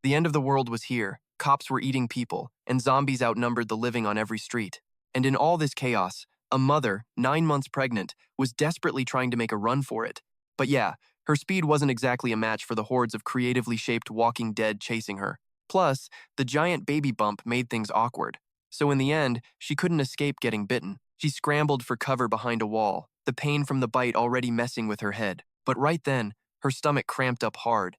The end of the world was here, cops were eating people, and zombies outnumbered the living on every street. And in all this chaos, a mother, 9 months pregnant, was desperately trying to make a run for it. But yeah, her speed wasn't exactly a match for the hordes of creatively shaped walking dead chasing her. Plus, the giant baby bump made things awkward. So in the end, she couldn't escape getting bitten. She scrambled for cover behind a wall, the pain from the bite already messing with her head. But right then, her stomach cramped up hard.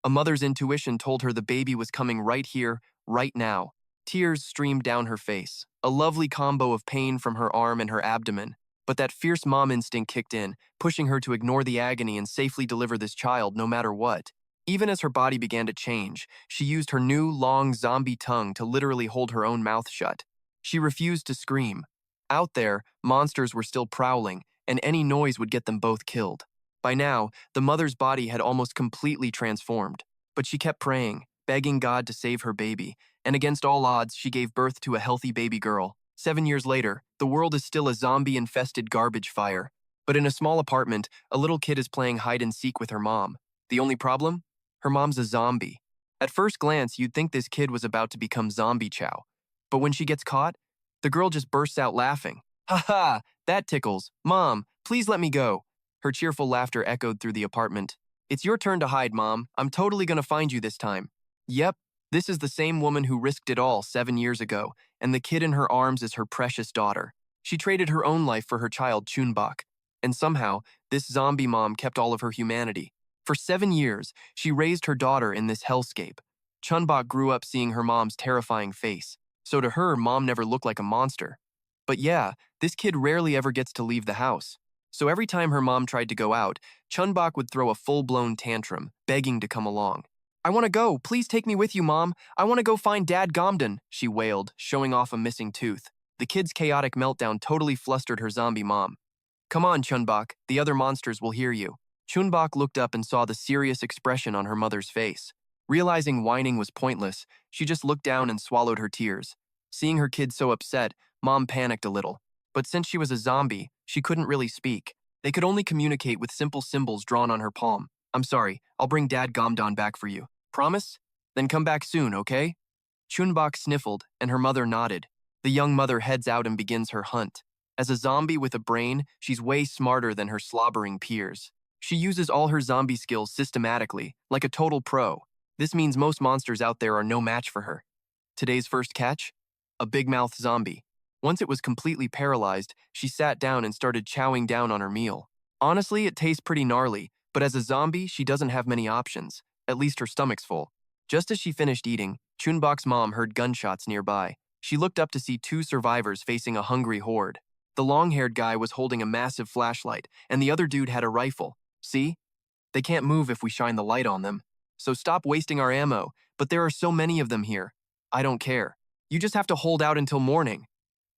A mother's intuition told her the baby was coming right here, right now. Tears streamed down her face, a lovely combo of pain from her arm and her abdomen. But that fierce mom instinct kicked in, pushing her to ignore the agony and safely deliver this child no matter what. Even as her body began to change, she used her new, long zombie tongue to literally hold her own mouth shut. She refused to scream. Out there, monsters were still prowling, and any noise would get them both killed. By now, the mother's body had almost completely transformed, but she kept praying, begging God to save her baby, and against all odds, she gave birth to a healthy baby girl. 7 years later, the world is still a zombie-infested garbage fire. But in a small apartment, a little kid is playing hide-and-seek with her mom. The only problem? Her mom's a zombie. At first glance, you'd think this kid was about to become zombie chow. But when she gets caught, the girl just bursts out laughing. Ha ha, that tickles. Mom, please let me go. Her cheerful laughter echoed through the apartment. It's your turn to hide, Mom. I'm totally gonna find you this time. Yep, this is the same woman who risked it all 7 years ago, and the kid in her arms is her precious daughter. She traded her own life for her child, Chun-Bok. And somehow, this zombie mom kept all of her humanity. For 7 years, she raised her daughter in this hellscape. Chun-Bok grew up seeing her mom's terrifying face, so to her, mom never looked like a monster. But yeah, this kid rarely ever gets to leave the house. So every time her mom tried to go out, Chun-Bok would throw a full-blown tantrum, begging to come along. I want to go. Please take me with you, Mom. I want to go find Dad Gom-don, she wailed, showing off a missing tooth. The kid's chaotic meltdown totally flustered her zombie mom. Come on, Chun-Bok. The other monsters will hear you. Chun-Bok looked up and saw the serious expression on her mother's face. Realizing whining was pointless, she just looked down and swallowed her tears. Seeing her kid so upset, Mom panicked a little. But since she was a zombie, she couldn't really speak. They could only communicate with simple symbols drawn on her palm. I'm sorry, I'll bring Dad Gom-don back for you. Promise? Then come back soon, okay? Chun-Bok sniffled, and her mother nodded. The young mother heads out and begins her hunt. As a zombie with a brain, she's way smarter than her slobbering peers. She uses all her zombie skills systematically, like a total pro. This means most monsters out there are no match for her. Today's first catch? A big-mouth zombie. Once it was completely paralyzed, she sat down and started chowing down on her meal. Honestly, it tastes pretty gnarly, but as a zombie, she doesn't have many options. At least her stomach's full. Just as she finished eating, Chun-Bok's mom heard gunshots nearby. She looked up to see 2 survivors facing a hungry horde. The long-haired guy was holding a massive flashlight, and the other dude had a rifle. See? They can't move if we shine the light on them. So stop wasting our ammo, but there are so many of them here. I don't care. You just have to hold out until morning.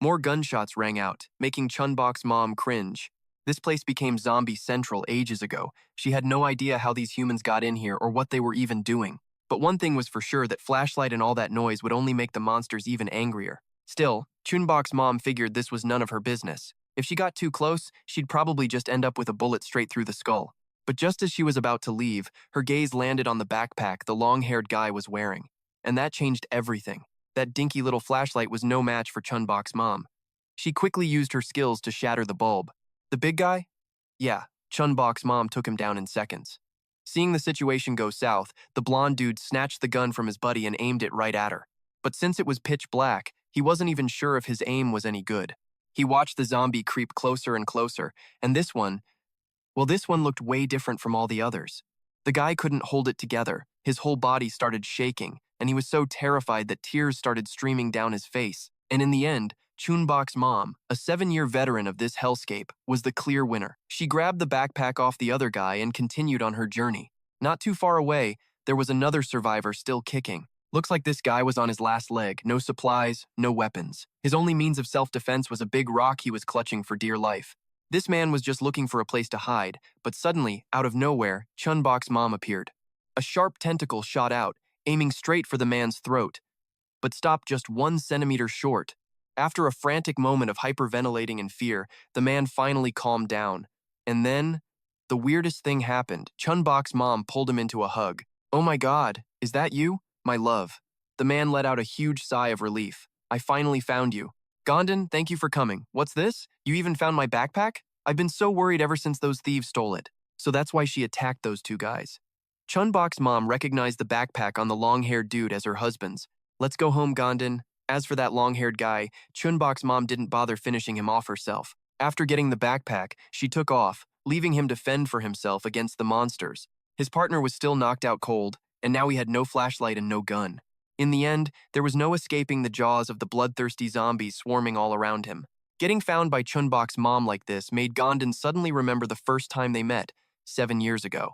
More gunshots rang out, making Chun-Bok's mom cringe. This place became zombie central ages ago. She had no idea how these humans got in here or what they were even doing. But one thing was for sure, that flashlight and all that noise would only make the monsters even angrier. Still, Chun-Bok's mom figured this was none of her business. If she got too close, she'd probably just end up with a bullet straight through the skull. But just as she was about to leave, her gaze landed on the backpack the long-haired guy was wearing. And that changed everything. That dinky little flashlight was no match for Chun-Bok's mom. She quickly used her skills to shatter the bulb. The big guy? Yeah, Chun-Bok's mom took him down in seconds. Seeing the situation go south, the blonde dude snatched the gun from his buddy and aimed it right at her. But since it was pitch black, he wasn't even sure if his aim was any good. He watched the zombie creep closer and closer, and this one looked way different from all the others. The guy couldn't hold it together. His whole body started shaking, and he was so terrified that tears started streaming down his face. And in the end, Chun-Bok's mom, a 7-year veteran of this hellscape, was the clear winner. She grabbed the backpack off the other guy and continued on her journey. Not too far away, there was another survivor still kicking. Looks like this guy was on his last leg, no supplies, no weapons. His only means of self-defense was a big rock he was clutching for dear life. This man was just looking for a place to hide, but suddenly, out of nowhere, Chun-Bok's mom appeared. A sharp tentacle shot out, aiming straight for the man's throat, but stopped just 1 centimeter short. After a frantic moment of hyperventilating in fear, the man finally calmed down. And then, the weirdest thing happened. Chun-Bok's mom pulled him into a hug. Oh my God, is that you? My love. The man let out a huge sigh of relief. I finally found you. Gom-don, thank you for coming. What's this? You even found my backpack? I've been so worried ever since those thieves stole it. So that's why she attacked those two guys. Chun-Bok's mom recognized the backpack on the long-haired dude as her husband's. Let's go home, Gom-don. As for that long-haired guy, Chun-Bok's mom didn't bother finishing him off herself. After getting the backpack, she took off, leaving him to fend for himself against the monsters. His partner was still knocked out cold, and now he had no flashlight and no gun. In the end, there was no escaping the jaws of the bloodthirsty zombies swarming all around him. Getting found by Chun-Bok's mom like this made Gom-don suddenly remember the first time they met, 7 years ago.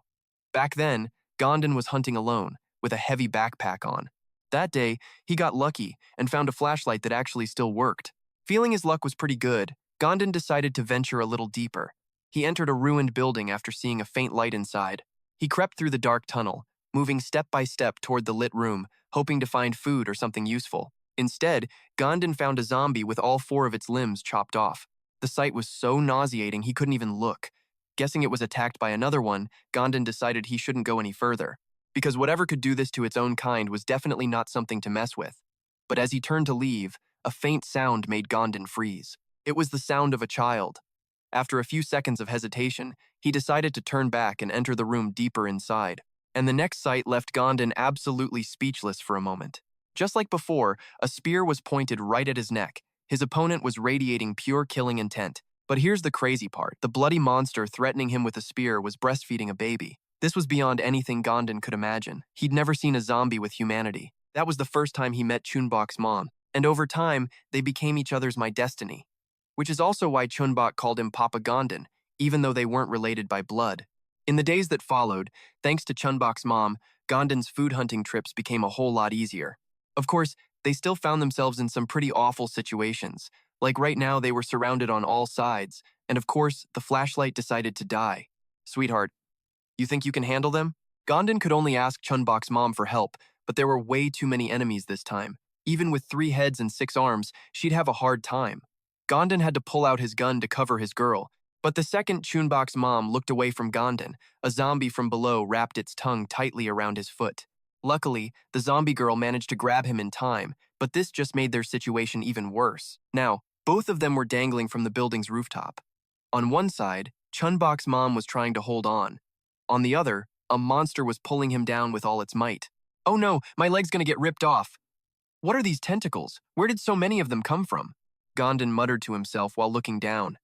Back then, Gom-don was hunting alone, with a heavy backpack on. That day, he got lucky and found a flashlight that actually still worked. Feeling his luck was pretty good, Gom-don decided to venture a little deeper. He entered a ruined building after seeing a faint light inside. He crept through the dark tunnel, moving step by step toward the lit room, hoping to find food or something useful. Instead, Gom-don found a zombie with all 4 of its limbs chopped off. The sight was so nauseating he couldn't even look. Guessing it was attacked by another one, Gom-don decided he shouldn't go any further, because whatever could do this to its own kind was definitely not something to mess with. But as he turned to leave, a faint sound made Gom-don freeze. It was the sound of a child. After a few seconds of hesitation, he decided to turn back and enter the room deeper inside. And the next sight left Gom-don absolutely speechless for a moment. Just like before, a spear was pointed right at his neck. His opponent was radiating pure killing intent. But here's the crazy part. The bloody monster threatening him with a spear was breastfeeding a baby. This was beyond anything Gom-don could imagine. He'd never seen a zombie with humanity. That was the first time he met Chun-Bok's mom. And over time, they became each other's my destiny. Which is also why Chun-Bok called him Papa Gom-don, even though they weren't related by blood. In the days that followed, thanks to Chun-Bok's mom, Gom-don's food hunting trips became a whole lot easier. Of course, they still found themselves in some pretty awful situations. Like right now, they were surrounded on all sides, and of course, the flashlight decided to die. Sweetheart, you think you can handle them? Gom-don could only ask Chun-Bok's mom for help, but there were way too many enemies this time. Even with 3 heads and 6 arms, she'd have a hard time. Gom-don had to pull out his gun to cover his girl, but the second Chun-Bok's mom looked away from Gom-don, a zombie from below wrapped its tongue tightly around his foot. Luckily, the zombie girl managed to grab him in time, but this just made their situation even worse. Now, both of them were dangling from the building's rooftop. On one side, Chun-Bok's mom was trying to hold on. On the other, a monster was pulling him down with all its might. Oh no, my leg's gonna get ripped off. What are these tentacles? Where did so many of them come from? Gom-don muttered to himself while looking down,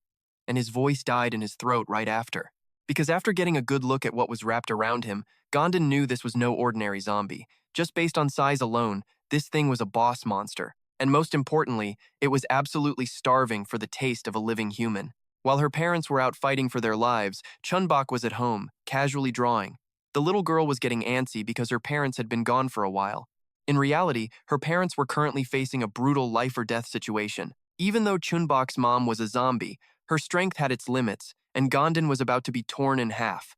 and his voice died in his throat right after. Because after getting a good look at what was wrapped around him, Gom-don knew this was no ordinary zombie. Just based on size alone, this thing was a boss monster. And most importantly, it was absolutely starving for the taste of a living human. While her parents were out fighting for their lives, Chun-Bok was at home, casually drawing. The little girl was getting antsy because her parents had been gone for a while. In reality, her parents were currently facing a brutal life-or-death situation. Even though Chun-Bok's mom was a zombie, her strength had its limits, and Gom-don was about to be torn in half.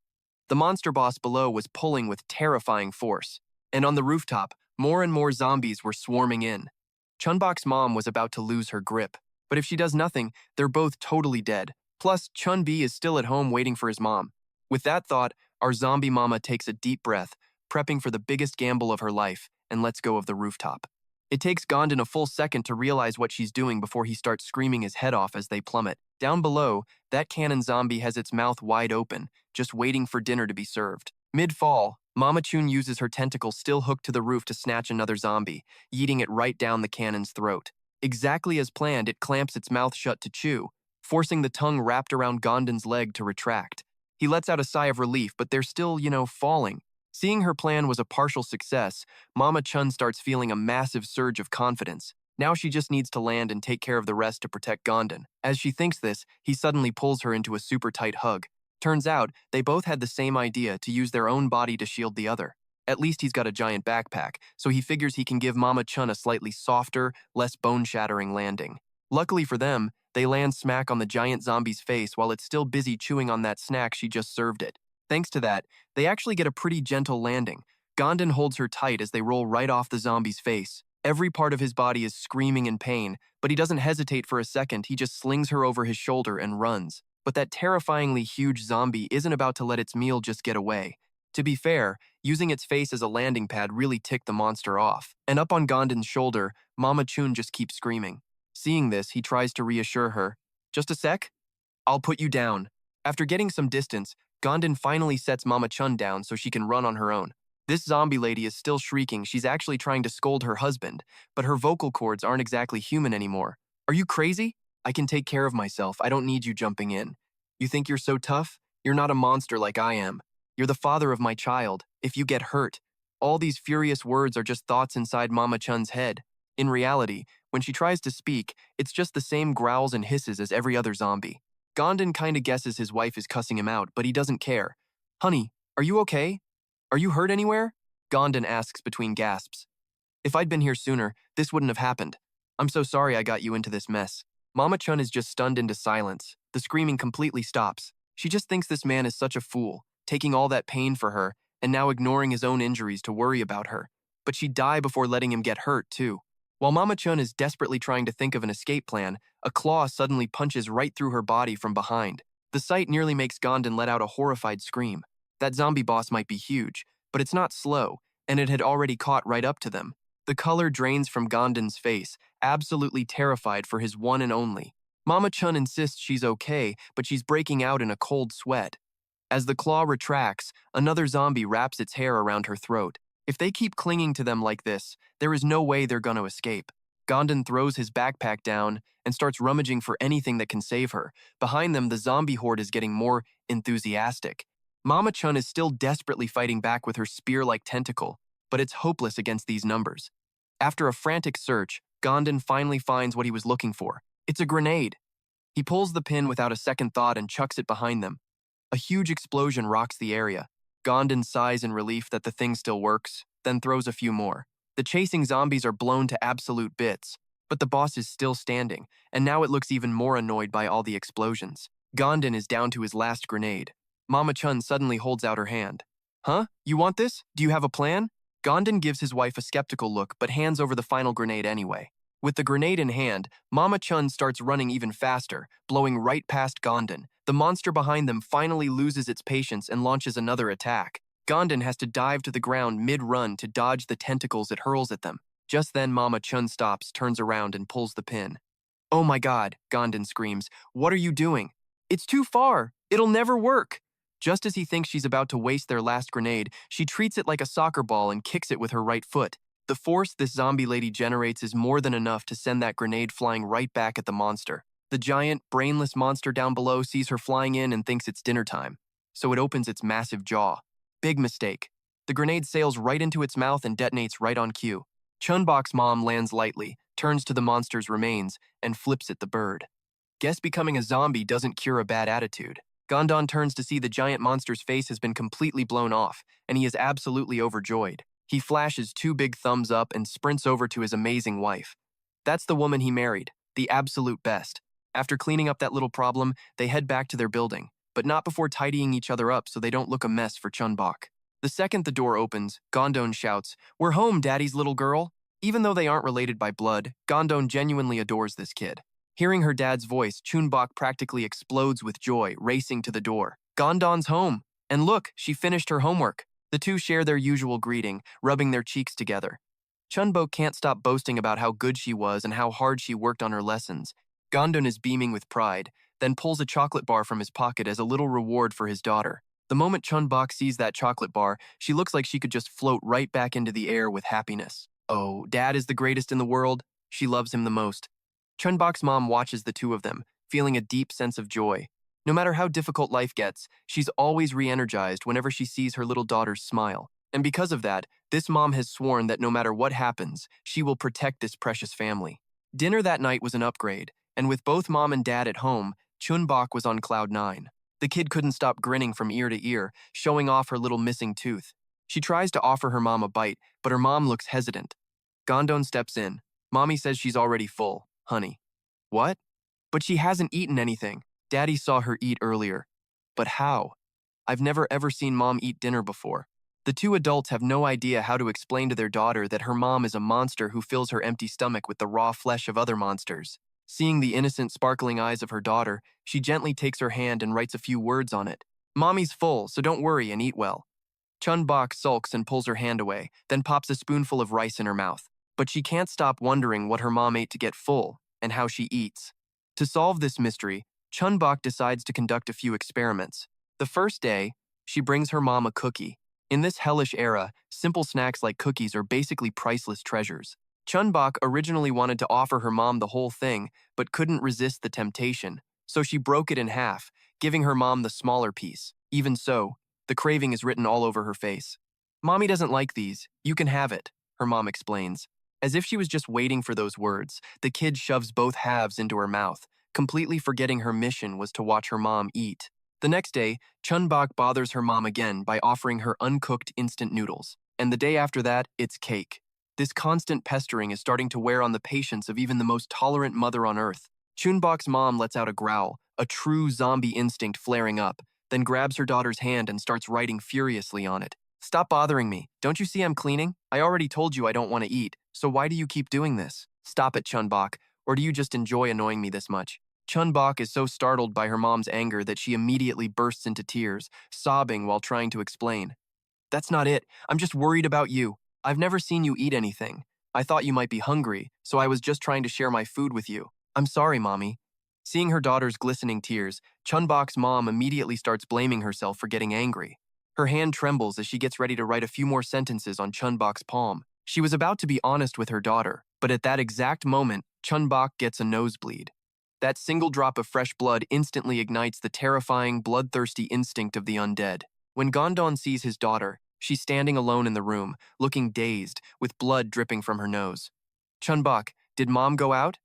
The monster boss below was pulling with terrifying force, and on the rooftop, more and more zombies were swarming in. Chun-Bok's mom was about to lose her grip, but if she does nothing, they're both totally dead. Plus, Chun-Bi is still at home waiting for his mom. With that thought, our zombie mama takes a deep breath, prepping for the biggest gamble of her life, and lets go of the rooftop. It takes Gom-don a full second to realize what she's doing before he starts screaming his head off as they plummet. Down below, that cannon zombie has its mouth wide open, just waiting for dinner to be served. Mid-fall, Mama Chun uses her tentacles still hooked to the roof to snatch another zombie, yeeting it right down the cannon's throat. Exactly as planned, it clamps its mouth shut to chew, forcing the tongue wrapped around Gom-don's leg to retract. He lets out a sigh of relief, but they're still, falling. Seeing her plan was a partial success, Mama Chun starts feeling a massive surge of confidence. Now she just needs to land and take care of the rest to protect Gom-don. As she thinks this, he suddenly pulls her into a super tight hug. Turns out, they both had the same idea to use their own body to shield the other. At least he's got a giant backpack, so he figures he can give Mama Chun a slightly softer, less bone-shattering landing. Luckily for them, they land smack on the giant zombie's face while it's still busy chewing on that snack she just served it. Thanks to that, they actually get a pretty gentle landing. Gom-don holds her tight as they roll right off the zombie's face. Every part of his body is screaming in pain, but he doesn't hesitate for a second, he just slings her over his shoulder and runs. But that terrifyingly huge zombie isn't about to let its meal just get away. To be fair, Using its face as a landing pad really ticked the monster off. And up on Gondon's shoulder, Mama Chun just keeps screaming. Seeing this, he tries to reassure her. Just a sec? I'll put you down. After getting some distance, Gondon finally sets Mama Chun down so she can run on her own. This zombie lady is still shrieking. She's actually trying to scold her husband, but her vocal cords aren't exactly human anymore. Are you crazy? I can take care of myself. I don't need you jumping in. You think you're so tough? You're not a monster like I am. You're the father of my child. If you get hurt, all these furious words are just thoughts inside Mama Chun's head. In reality, when she tries to speak, it's just the same growls and hisses as every other zombie. Gondon kinda guesses his wife is cussing him out, but he doesn't care. Honey, are you okay? Are you hurt anywhere? Gondon asks between gasps. If I'd been here sooner, this wouldn't have happened. I'm so sorry I got you into this mess. Mama Chun is just stunned into silence. The screaming completely stops. She just thinks this man is such a fool, taking all that pain for her, and now ignoring his own injuries to worry about her. But she'd die before letting him get hurt, too. While Mama Chun is desperately trying to think of an escape plan, a claw suddenly punches right through her body from behind. The sight nearly makes Gondon let out a horrified scream. That zombie boss might be huge, but it's not slow, and it had already caught right up to them. The color drains from Gondon's face, absolutely terrified for his one and only. Mama Chun insists she's okay, but she's breaking out in a cold sweat. As the claw retracts, another zombie wraps its hair around her throat. If they keep clinging to them like this, there is no way they're going to escape. Gondon throws his backpack down and starts rummaging for anything that can save her. Behind them, the zombie horde is getting more enthusiastic. Mama Chun is still desperately fighting back with her spear-like tentacle, but it's hopeless against these numbers. After a frantic search, Gondon finally finds what he was looking for. It's a grenade. He pulls the pin without a second thought and chucks it behind them. A huge explosion rocks the area. Gondon sighs in relief that the thing still works, then throws a few more. The chasing zombies are blown to absolute bits, but the boss is still standing, and now it looks even more annoyed by all the explosions. Gondon is down to his last grenade. Mama Chun suddenly holds out her hand. Huh? You want this? Do you have a plan? Gondon gives his wife a skeptical look but hands over the final grenade anyway. With the grenade in hand, Mama Chun starts running even faster, blowing right past Gondon. The monster behind them finally loses its patience and launches another attack. Gondon has to dive to the ground mid-run to dodge the tentacles it hurls at them. Just then Mama Chun stops, turns around, and pulls the pin. Oh my god, Gondon screams. What are you doing? It's too far. It'll never work. Just as he thinks she's about to waste their last grenade, she treats it like a soccer ball and kicks it with her right foot. The force this zombie lady generates is more than enough to send that grenade flying right back at the monster. The giant, brainless monster down below sees her flying in and thinks it's dinner time, so it opens its massive jaw. Big mistake. The grenade sails right into its mouth and detonates right on cue. Chun-Bok's mom lands lightly, turns to the monster's remains, and flips it the bird. Guess becoming a zombie doesn't cure a bad attitude. Gom-don turns to see the giant monster's face has been completely blown off, and he is absolutely overjoyed. He flashes 2 big thumbs up and sprints over to his amazing wife. That's the woman he married, the absolute best. After cleaning up that little problem, they head back to their building, but not before tidying each other up so they don't look a mess for Chun-Bok. The second the door opens, Gom-don shouts, "We're home, Daddy's little girl." Even though they aren't related by blood, Gom-don genuinely adores this kid. Hearing her dad's voice, Chun-Bok practically explodes with joy, racing to the door. Gom-don's home. And look, she finished her homework. The two share their usual greeting, rubbing their cheeks together. Chun-Bok can't stop boasting about how good she was and how hard she worked on her lessons. Gom-don is beaming with pride, then pulls a chocolate bar from his pocket as a little reward for his daughter. The moment Chun-Bok sees that chocolate bar, she looks like she could just float right back into the air with happiness. Oh, Dad is the greatest in the world. She loves him the most. Chun-Bok's mom watches the two of them, feeling a deep sense of joy. No matter how difficult life gets, she's always re-energized whenever she sees her little daughter's smile. And because of that, this mom has sworn that no matter what happens, she will protect this precious family. Dinner that night was an upgrade, and with both mom and dad at home, Chun-Bok was on cloud 9. The kid couldn't stop grinning from ear to ear, showing off her little missing tooth. She tries to offer her mom a bite, but her mom looks hesitant. Gom-don steps in. Mommy says she's already full, honey. What? But she hasn't eaten anything. Daddy saw her eat earlier. But how? I've never ever seen Mom eat dinner before. The two adults have no idea how to explain to their daughter that her mom is a monster who fills her empty stomach with the raw flesh of other monsters. Seeing the innocent, sparkling eyes of her daughter, she gently takes her hand and writes a few words on it. Mommy's full, so don't worry and eat well. Chun-Bok sulks and pulls her hand away, then pops a spoonful of rice in her mouth. But she can't stop wondering what her mom ate to get full and how she eats. To solve this mystery, Chun-Bok decides to conduct a few experiments. The first day, she brings her mom a cookie. In this hellish era, simple snacks like cookies are basically priceless treasures. Chun-Bok originally wanted to offer her mom the whole thing, but couldn't resist the temptation, so she broke it in half, giving her mom the smaller piece. Even so, the craving is written all over her face. "Mommy doesn't like these. You can have it," her mom explains. As if she was just waiting for those words, the kid shoves both halves into her mouth, completely forgetting her mission was to watch her mom eat. The next day, Chun-Bok bothers her mom again by offering her uncooked instant noodles. And the day after that, it's cake. This constant pestering is starting to wear on the patience of even the most tolerant mother on earth. Chun-Bok's mom lets out a growl, a true zombie instinct flaring up, then grabs her daughter's hand and starts writing furiously on it. "Stop bothering me. Don't you see I'm cleaning? I already told you I don't want to eat, so why do you keep doing this? Stop it, Chun-Bok, or do you just enjoy annoying me this much?" Chun-Bok is so startled by her mom's anger that she immediately bursts into tears, sobbing while trying to explain. "That's not it. I'm just worried about you. I've never seen you eat anything. I thought you might be hungry, so I was just trying to share my food with you. I'm sorry, Mommy." Seeing her daughter's glistening tears, Chun-Bok's mom immediately starts blaming herself for getting angry. Her hand trembles as she gets ready to write a few more sentences on Chun-Bok's palm. She was about to be honest with her daughter, but at that exact moment, Chun-Bok gets a nosebleed. That single drop of fresh blood instantly ignites the terrifying, bloodthirsty instinct of the undead. When Gom-don sees his daughter, she's standing alone in the room, looking dazed, with blood dripping from her nose. "Chun-Bok, did Mom go out?"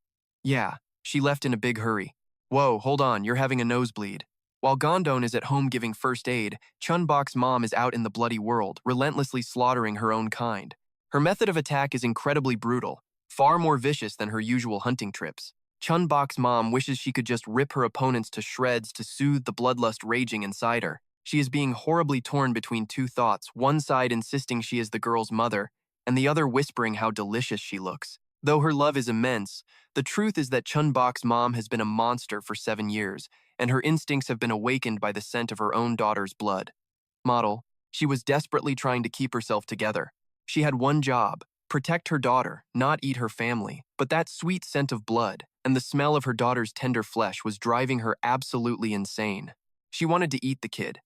"Yeah, she left in a big hurry." "Whoa, hold on, you're having a nosebleed." While Gom-don is at home giving first aid, Chun-Bok's mom is out in the bloody world, relentlessly slaughtering her own kind. Her method of attack is incredibly brutal, far more vicious than her usual hunting trips. Chun-Bok's mom wishes she could just rip her opponents to shreds to soothe the bloodlust raging inside her. She is being horribly torn between two thoughts, one side insisting she is the girl's mother, and the other whispering how delicious she looks. Though her love is immense, the truth is that Chun-Bok's mom has been a monster for 7 years, and her instincts have been awakened by the scent of her own daughter's blood. Model, she was desperately trying to keep herself together. She had one job: protect her daughter, not eat her family. But that sweet scent of blood and the smell of her daughter's tender flesh was driving her absolutely insane. She wanted to eat the kid.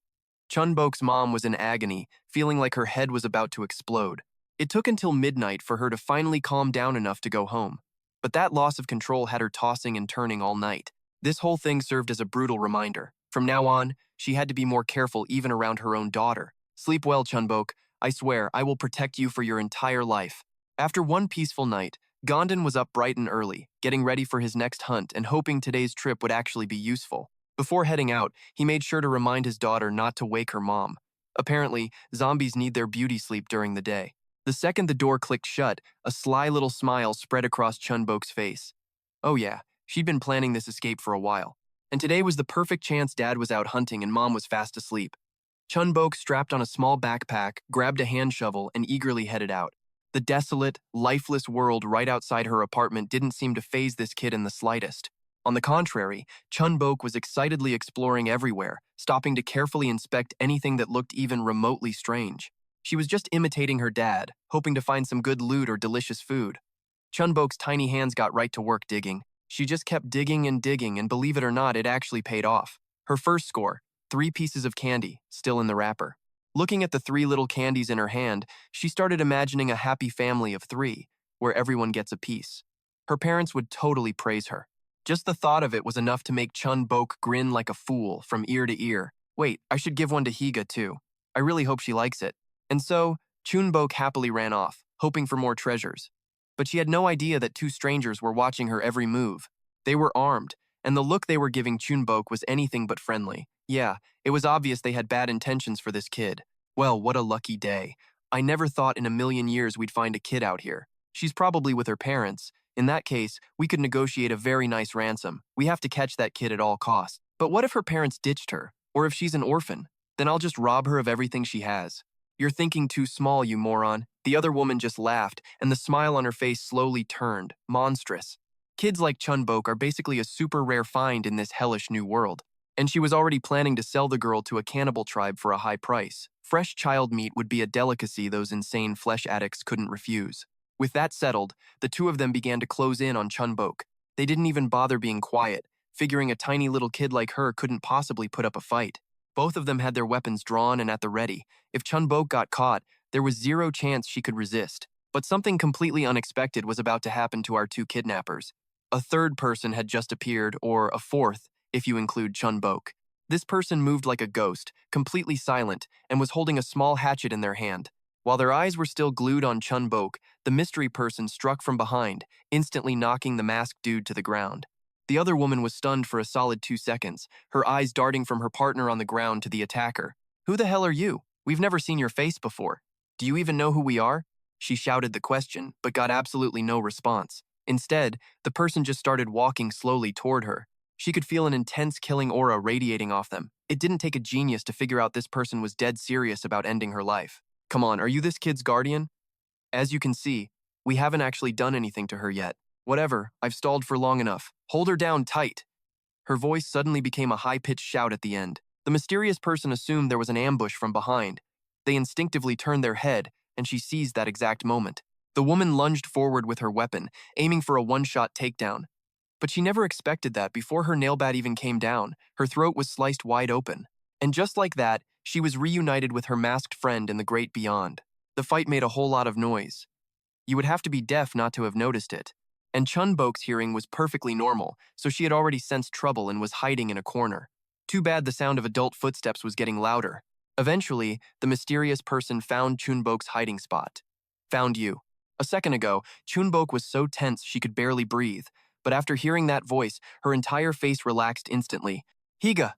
Chun-Bok's mom was in agony, feeling like her head was about to explode. It took until midnight for her to finally calm down enough to go home. But that loss of control had her tossing and turning all night. This whole thing served as a brutal reminder. From now on, she had to be more careful even around her own daughter. "Sleep well, Chun-Bok. I swear, I will protect you for your entire life." After one peaceful night, Gom-don was up bright and early, getting ready for his next hunt and hoping today's trip would actually be useful. Before heading out, he made sure to remind his daughter not to wake her mom. Apparently, zombies need their beauty sleep during the day. The second the door clicked shut, a sly little smile spread across Chun-Bok's face. Oh yeah, she'd been planning this escape for a while. And today was the perfect chance Dad was out hunting and Mom was fast asleep. Chun-Bok strapped on a small backpack, grabbed a hand shovel, and eagerly headed out. The desolate, lifeless world right outside her apartment didn't seem to faze this kid in the slightest. On the contrary, Chun-Bok was excitedly exploring everywhere, stopping to carefully inspect anything that looked even remotely strange. She was just imitating her dad, hoping to find some good loot or delicious food. Chun-Bok's tiny hands got right to work digging. She just kept digging, and believe it or not, it actually paid off. Her first score, 3 pieces of candy, still in the wrapper. Looking at the 3 little candies in her hand, she started imagining a happy family of 3, where everyone gets a piece. Her parents would totally praise her. Just the thought of it was enough to make Chun-Bok grin like a fool from ear to ear. Wait, I should give one to Higa too. I really hope she likes it. And so, Chun-Bok happily ran off, hoping for more treasures. But she had no idea that 2 strangers were watching her every move. They were armed, and the look they were giving Chun-Bok was anything but friendly. Yeah, it was obvious they had bad intentions for this kid. Well, what a lucky day. I never thought in a million years we'd find a kid out here. She's probably with her parents. In that case, we could negotiate a very nice ransom. We have to catch that kid at all costs. But what if her parents ditched her? Or if she's an orphan? Then I'll just rob her of everything she has. You're thinking too small, you moron. The other woman just laughed, and the smile on her face slowly turned, monstrous. Kids like Chun-Bok are basically a super rare find in this hellish new world. And she was already planning to sell the girl to a cannibal tribe for a high price. Fresh child meat would be a delicacy those insane flesh addicts couldn't refuse. With that settled, the two of them began to close in on Chun-Bok. They didn't even bother being quiet, figuring a tiny little kid like her couldn't possibly put up a fight. Both of them had their weapons drawn and at the ready. If Chun-Bok got caught, there was zero chance she could resist. But something completely unexpected was about to happen to our two kidnappers. A third person had just appeared, or a fourth, if you include Chun-Bok. This person moved like a ghost, completely silent, and was holding a small hatchet in their hand. While their eyes were still glued on Chun-Bok, the mystery person struck from behind, instantly knocking the masked dude to the ground. The other woman was stunned for a solid 2 seconds, her eyes darting from her partner on the ground to the attacker. "Who the hell are you? We've never seen your face before. Do you even know who we are?" She shouted the question, but got absolutely no response. Instead, the person just started walking slowly toward her. She could feel an intense killing aura radiating off them. It didn't take a genius to figure out this person was dead serious about ending her life. "Come on, are you this kid's guardian?" "As you can see, we haven't actually done anything to her yet. Whatever, I've stalled for long enough. Hold her down tight." Her voice suddenly became a high-pitched shout at the end. The mysterious person assumed there was an ambush from behind. They instinctively turned their head, and she seized that exact moment. The woman lunged forward with her weapon, aiming for a one-shot takedown. But she never expected that before her nail bat even came down, her throat was sliced wide open. And just like that, she was reunited with her masked friend in the great beyond. The fight made a whole lot of noise. You would have to be deaf not to have noticed it. And Chun-Bok's hearing was perfectly normal, so she had already sensed trouble and was hiding in a corner. Too bad the sound of adult footsteps was getting louder. Eventually, the mysterious person found Chun-Bok's hiding spot. "Found you." A second ago, Chun-Bok was so tense she could barely breathe, but after hearing that voice, her entire face relaxed instantly. "Higa,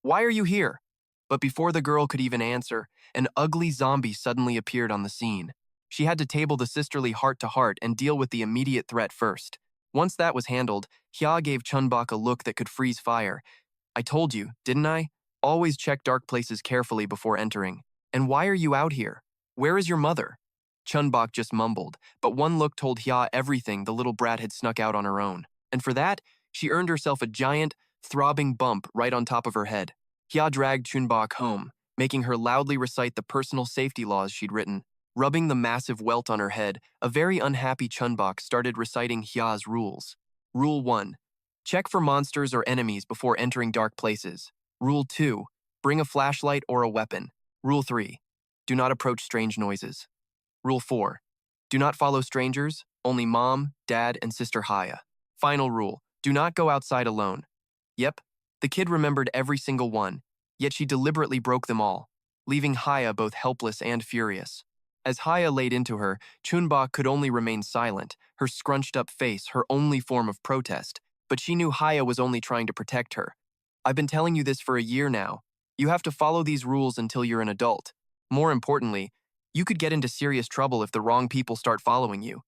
why are you here?" But before the girl could even answer, an ugly zombie suddenly appeared on the scene. She had to table the sisterly heart-to-heart and deal with the immediate threat first. Once that was handled, Hya gave Chun-Bok a look that could freeze fire. "I told you, didn't I? Always check dark places carefully before entering. And why are you out here? Where is your mother?" Chun-Bok just mumbled, but one look told Hya everything the little brat had snuck out on her own. And for that, she earned herself a giant, throbbing bump right on top of her head. Hya dragged Chun-Bok home, making her loudly recite the personal safety laws she'd written. Rubbing the massive welt on her head, a very unhappy Chun-Bok started reciting Hya's rules. Rule 1. Check for monsters or enemies before entering dark places. Rule 2. Bring a flashlight or a weapon. Rule 3. Do not approach strange noises. Rule 4. Do not follow strangers, only mom, dad, and sister Hya. Final rule. Do not go outside alone. Yep, the kid remembered every single one, yet she deliberately broke them all, leaving Hya both helpless and furious. As Hya laid into her, Chun-Bok could only remain silent, her scrunched-up face her only form of protest, but she knew Hya was only trying to protect her. "I've been telling you this for a year now. You have to follow these rules until you're an adult. More importantly, you could get into serious trouble if the wrong people start following you.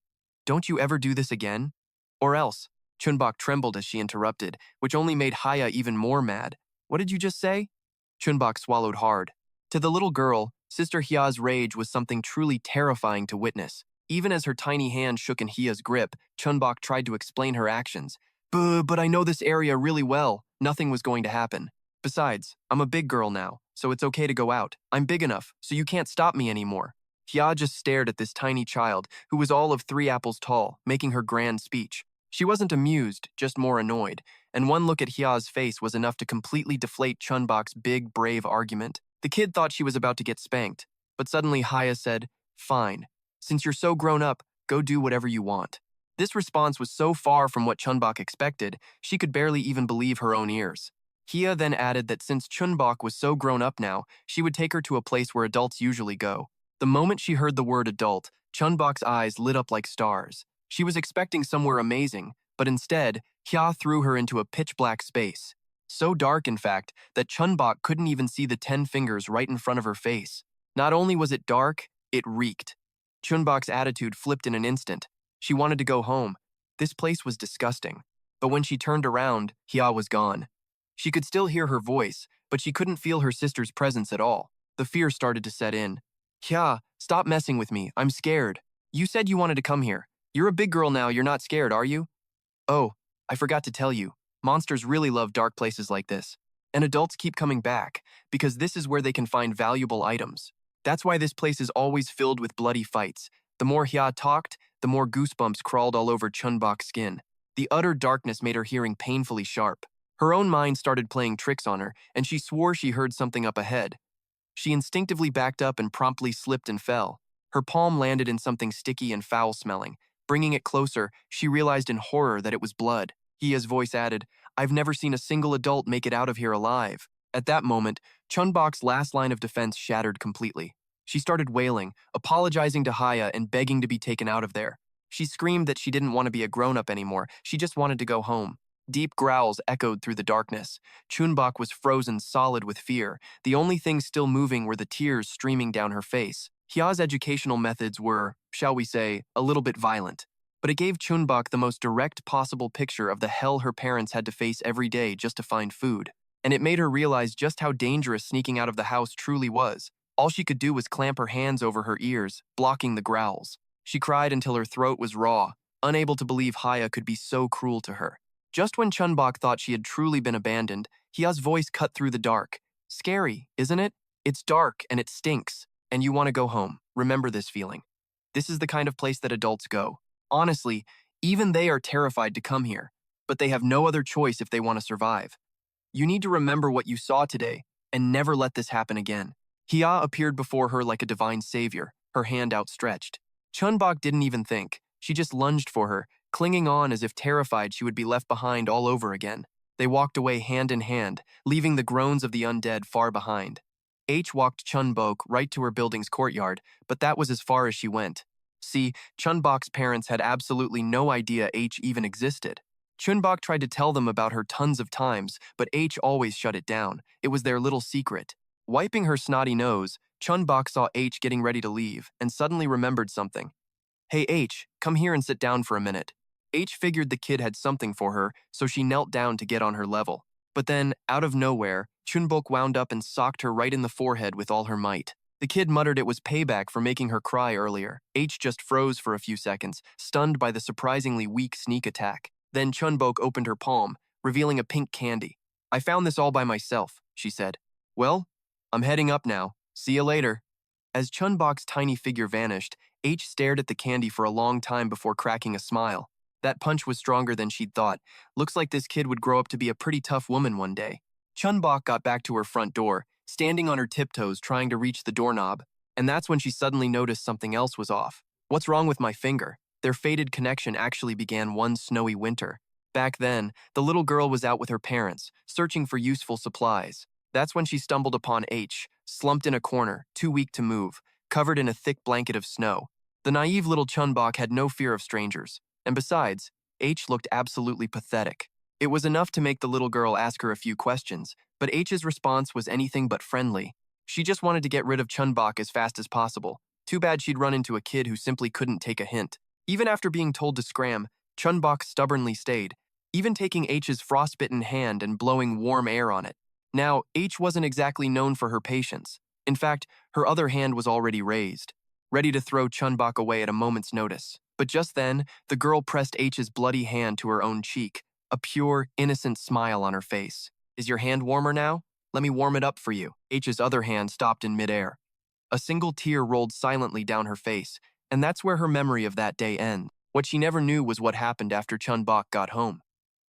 Don't you ever do this again? Or else." Chun-Bok trembled as she interrupted, which only made Hya even more mad. "What did you just say?" Chun-Bok swallowed hard. To the little girl, Sister Hya's rage was something truly terrifying to witness. Even as her tiny hand shook in Hya's grip, Chun-Bok tried to explain her actions. But I know this area really well. Nothing was going to happen. Besides, I'm a big girl now, so it's okay to go out. I'm big enough, so you can't stop me anymore." Hya just stared at this tiny child, who was all of 3 apples tall, making her grand speech. She wasn't amused, just more annoyed, and one look at Hya's face was enough to completely deflate Chun-Bok's big, brave argument. The kid thought she was about to get spanked, but suddenly Hya said, "Fine. Since you're so grown up, go do whatever you want." This response was so far from what Chun-Bok expected, she could barely even believe her own ears. Hya then added that since Chun-Bok was so grown up now, she would take her to a place where adults usually go. The moment she heard the word adult, Chun-Bok's eyes lit up like stars. She was expecting somewhere amazing, but instead, Hya threw her into a pitch-black space. So dark, in fact, that Chun-Bok couldn't even see the 10 fingers right in front of her face. Not only was it dark, it reeked. Chun-Bok's attitude flipped in an instant. She wanted to go home. This place was disgusting. But when she turned around, Hya was gone. She could still hear her voice, but she couldn't feel her sister's presence at all. The fear started to set in. "Hya, stop messing with me. I'm scared. You said you wanted to come here. You're a big girl now, you're not scared, are you?" "Oh, I forgot to tell you. Monsters really love dark places like this. And adults keep coming back, because this is where they can find valuable items. That's why this place is always filled with bloody fights. The more Hya talked, the more goosebumps crawled all over Chun-Bok's skin. The utter darkness made her hearing painfully sharp. Her own mind started playing tricks on her, and she swore she heard something up ahead. She instinctively backed up and promptly slipped and fell. Her palm landed in something sticky and foul-smelling. Bringing it closer, she realized in horror that it was blood. Hya's voice added, "I've never seen a single adult make it out of here alive." At that moment, Chun-Bok's last line of defense shattered completely. She started wailing, apologizing to Hya and begging to be taken out of there. She screamed that she didn't want to be a grown-up anymore, she just wanted to go home. Deep growls echoed through the darkness. Chun-Bok was frozen solid with fear. The only thing still moving were the tears streaming down her face. Hya's educational methods were, shall we say, a little bit violent. But it gave Chun-Bok the most direct possible picture of the hell her parents had to face every day just to find food. And it made her realize just how dangerous sneaking out of the house truly was. All she could do was clamp her hands over her ears, blocking the growls. She cried until her throat was raw, unable to believe Hya could be so cruel to her. Just when Chun-Bok thought she had truly been abandoned, Hya's voice cut through the dark. "Scary, isn't it? It's dark and it stinks, and you want to go home. Remember this feeling. This is the kind of place that adults go. Honestly, even they are terrified to come here, but they have no other choice if they want to survive. You need to remember what you saw today, and never let this happen again." Hya appeared before her like a divine savior, her hand outstretched. Chun-Bok didn't even think. She just lunged for her, clinging on as if terrified she would be left behind all over again. They walked away hand in hand, leaving the groans of the undead far behind. H walked Chun-Bok right to her building's courtyard, but that was as far as she went. See, Chun-Bok's parents had absolutely no idea H even existed. Chun-Bok tried to tell them about her tons of times, but H always shut it down. It was their little secret. Wiping her snotty nose, Chun-Bok saw H getting ready to leave and suddenly remembered something. "Hey H, come here and sit down for a minute." H figured the kid had something for her, so she knelt down to get on her level. But then, out of nowhere, Chun-Bok wound up and socked her right in the forehead with all her might. The kid muttered it was payback for making her cry earlier. H just froze for a few seconds, stunned by the surprisingly weak sneak attack. Then Chun-Bok opened her palm, revealing a pink candy. "I found this all by myself," she said. "Well, I'm heading up now. See you later." As Chun-Bok's tiny figure vanished, H stared at the candy for a long time before cracking a smile. That punch was stronger than she'd thought. Looks like this kid would grow up to be a pretty tough woman one day. Chun-Bok got back to her front door, standing on her tiptoes trying to reach the doorknob, and that's when she suddenly noticed something else was off. "What's wrong with my finger?" Their fated connection actually began one snowy winter. Back then, the little girl was out with her parents, searching for useful supplies. That's when she stumbled upon H, slumped in a corner, too weak to move, covered in a thick blanket of snow. The naive little Chun-Bok had no fear of strangers, and besides, H looked absolutely pathetic. It was enough to make the little girl ask her a few questions, but H's response was anything but friendly. She just wanted to get rid of Chun-Bok as fast as possible. Too bad she'd run into a kid who simply couldn't take a hint. Even after being told to scram, Chun-Bok stubbornly stayed, even taking H's frostbitten hand and blowing warm air on it. Now, H wasn't exactly known for her patience. In fact, her other hand was already raised, ready to throw Chun-Bok away at a moment's notice. But just then, the girl pressed H's bloody hand to her own cheek, a pure, innocent smile on her face. "Is your hand warmer now? Let me warm it up for you." H's other hand stopped in midair. A single tear rolled silently down her face, and that's where her memory of that day ends. What she never knew was what happened after Chun-Bok got home.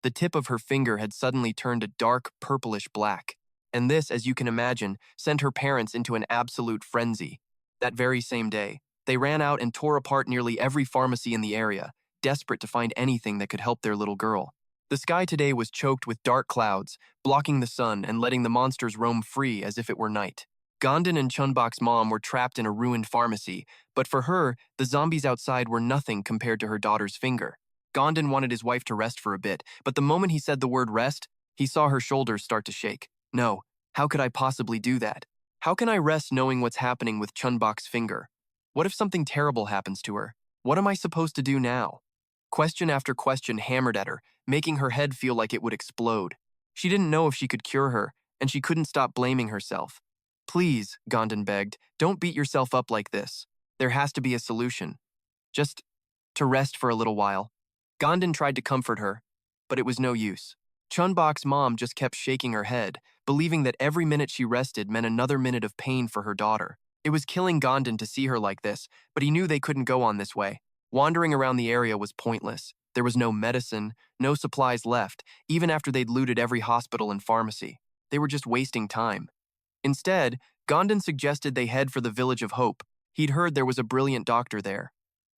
The tip of her finger had suddenly turned a dark, purplish black, and this, as you can imagine, sent her parents into an absolute frenzy. That very same day, they ran out and tore apart nearly every pharmacy in the area, desperate to find anything that could help their little girl. The sky today was choked with dark clouds, blocking the sun and letting the monsters roam free as if it were night. Gom-don and Chun-Bok's mom were trapped in a ruined pharmacy, but for her, the zombies outside were nothing compared to her daughter's finger. Gom-don wanted his wife to rest for a bit, but the moment he said the word rest, he saw her shoulders start to shake. "No, how could I possibly do that? How can I rest knowing what's happening with Chun-Bok's finger? What if something terrible happens to her? What am I supposed to do now?" Question after question hammered at her, making her head feel like it would explode. She didn't know if she could cure her, and she couldn't stop blaming herself. "Please," Gom-don begged, "don't beat yourself up like this. There has to be a solution. Just to rest for a little while." Gom-don tried to comfort her, but it was no use. Chun-Bok's mom just kept shaking her head, believing that every minute she rested meant another minute of pain for her daughter. It was killing Gom-don to see her like this, but he knew they couldn't go on this way. Wandering around the area was pointless. There was no medicine, no supplies left, even after they'd looted every hospital and pharmacy. They were just wasting time. Instead, Gom-don suggested they head for the Village of Hope. He'd heard there was a brilliant doctor there.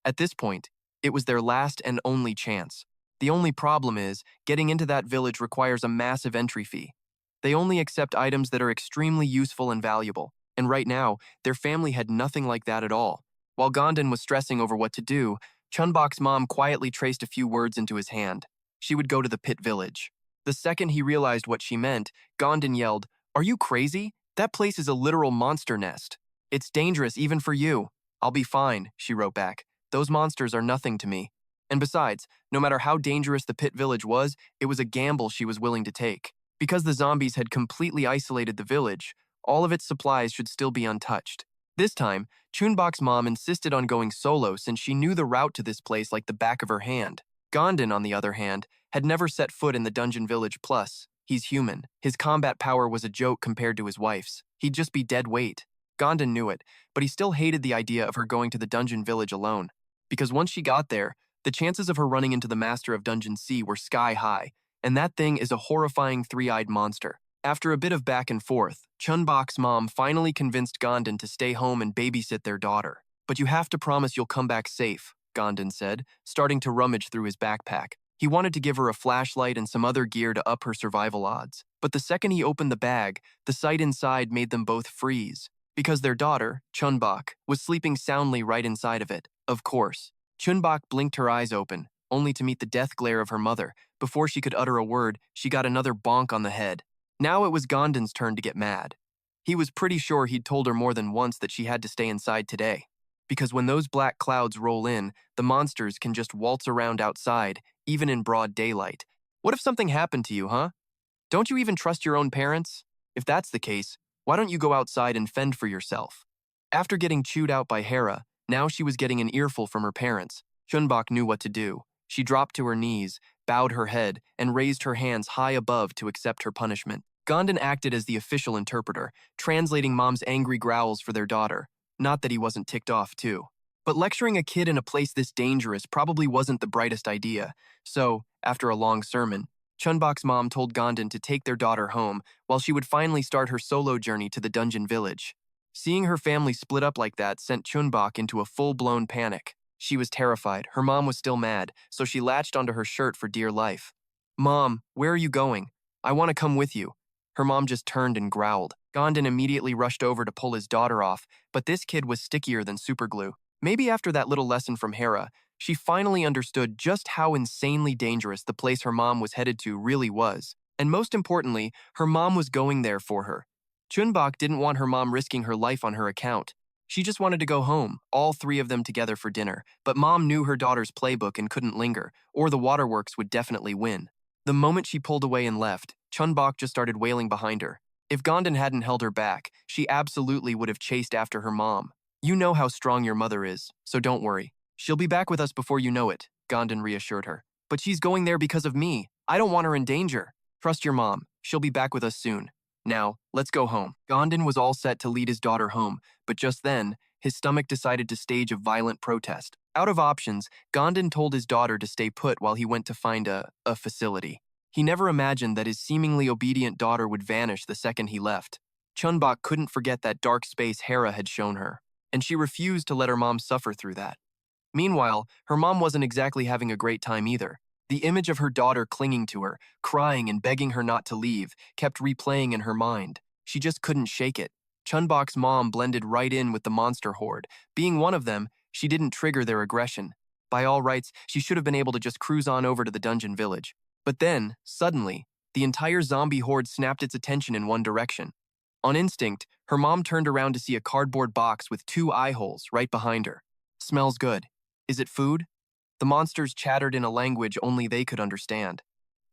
At this point, it was their last and only chance. The only problem is, getting into that village requires a massive entry fee. They only accept items that are extremely useful and valuable, and right now, their family had nothing like that at all. While Gom-don was stressing over what to do, Chun-Bok's mom quietly traced a few words into his hand. She would go to the pit village. The second he realized what she meant, Gom-don yelled, "Are you crazy? That place is a literal monster nest. It's dangerous even for you." "I'll be fine," she wrote back. "Those monsters are nothing to me." And besides, no matter how dangerous the pit village was, it was a gamble she was willing to take. Because the zombies had completely isolated the village, all of its supplies should still be untouched. This time, Chun-Bok's mom insisted on going solo since she knew the route to this place like the back of her hand. Gom-don, on the other hand, had never set foot in the dungeon village. Plus, he's human. His combat power was a joke compared to his wife's. He'd just be dead weight. Gom-don knew it, but he still hated the idea of her going to the dungeon village alone. Because once she got there, the chances of her running into the master of Dungeon C were sky high, and that thing is a horrifying three-eyed monster. After a bit of back and forth, Chun-Bok's mom finally convinced Gom-don to stay home and babysit their daughter. "But you have to promise you'll come back safe," Gom-don said, starting to rummage through his backpack. He wanted to give her a flashlight and some other gear to up her survival odds. But the second he opened the bag, the sight inside made them both freeze. Because their daughter, Chun-Bok, was sleeping soundly right inside of it. Of course. Chun-Bok blinked her eyes open, only to meet the death glare of her mother. Before she could utter a word, she got another bonk on the head. Now it was Gom-don's turn to get mad. He was pretty sure he'd told her more than once that she had to stay inside today. Because when those black clouds roll in, the monsters can just waltz around outside, even in broad daylight. What if something happened to you, huh? Don't you even trust your own parents? If that's the case, why don't you go outside and fend for yourself? After getting chewed out by Hera, now she was getting an earful from her parents. Chun-Bok knew what to do. She dropped to her knees, bowed her head, and raised her hands high above to accept her punishment. Gom-don acted as the official interpreter, translating mom's angry growls for their daughter. Not that he wasn't ticked off, too. But lecturing a kid in a place this dangerous probably wasn't the brightest idea. So, after a long sermon, Chun-Bok's mom told Gom-don to take their daughter home while she would finally start her solo journey to the dungeon village. Seeing her family split up like that sent Chun-Bok into a full-blown panic. She was terrified. Her mom was still mad, so she latched onto her shirt for dear life. "Mom, where are you going? I want to come with you." Her mom just turned and growled. Gom-don immediately rushed over to pull his daughter off, but this kid was stickier than superglue. Maybe after that little lesson from Hera, she finally understood just how insanely dangerous the place her mom was headed to really was. And most importantly, her mom was going there for her. Chun-Bok didn't want her mom risking her life on her account. She just wanted to go home, all three of them together for dinner, but mom knew her daughter's playbook and couldn't linger, or the waterworks would definitely win. The moment she pulled away and left, Chun-Bok just started wailing behind her. If Gom-don hadn't held her back, she absolutely would have chased after her mom. "You know how strong your mother is, so don't worry. She'll be back with us before you know it," Gom-don reassured her. "But she's going there because of me. I don't want her in danger. Trust your mom. She'll be back with us soon. Now, let's go home." Gom-don was all set to lead his daughter home, but just then, his stomach decided to stage a violent protest. Out of options, Gom-don told his daughter to stay put while he went to find a facility. He never imagined that his seemingly obedient daughter would vanish the second he left. Chun-Bok couldn't forget that dark space Hera had shown her, and she refused to let her mom suffer through that. Meanwhile, her mom wasn't exactly having a great time either. The image of her daughter clinging to her, crying and begging her not to leave, kept replaying in her mind. She just couldn't shake it. Chun-Bok's mom blended right in with the monster horde. Being one of them, she didn't trigger their aggression. By all rights, she should have been able to just cruise on over to the dungeon village. But then, suddenly, the entire zombie horde snapped its attention in one direction. On instinct, her mom turned around to see a cardboard box with 2 eye holes right behind her. "Smells good. Is it food?" The monsters chattered in a language only they could understand.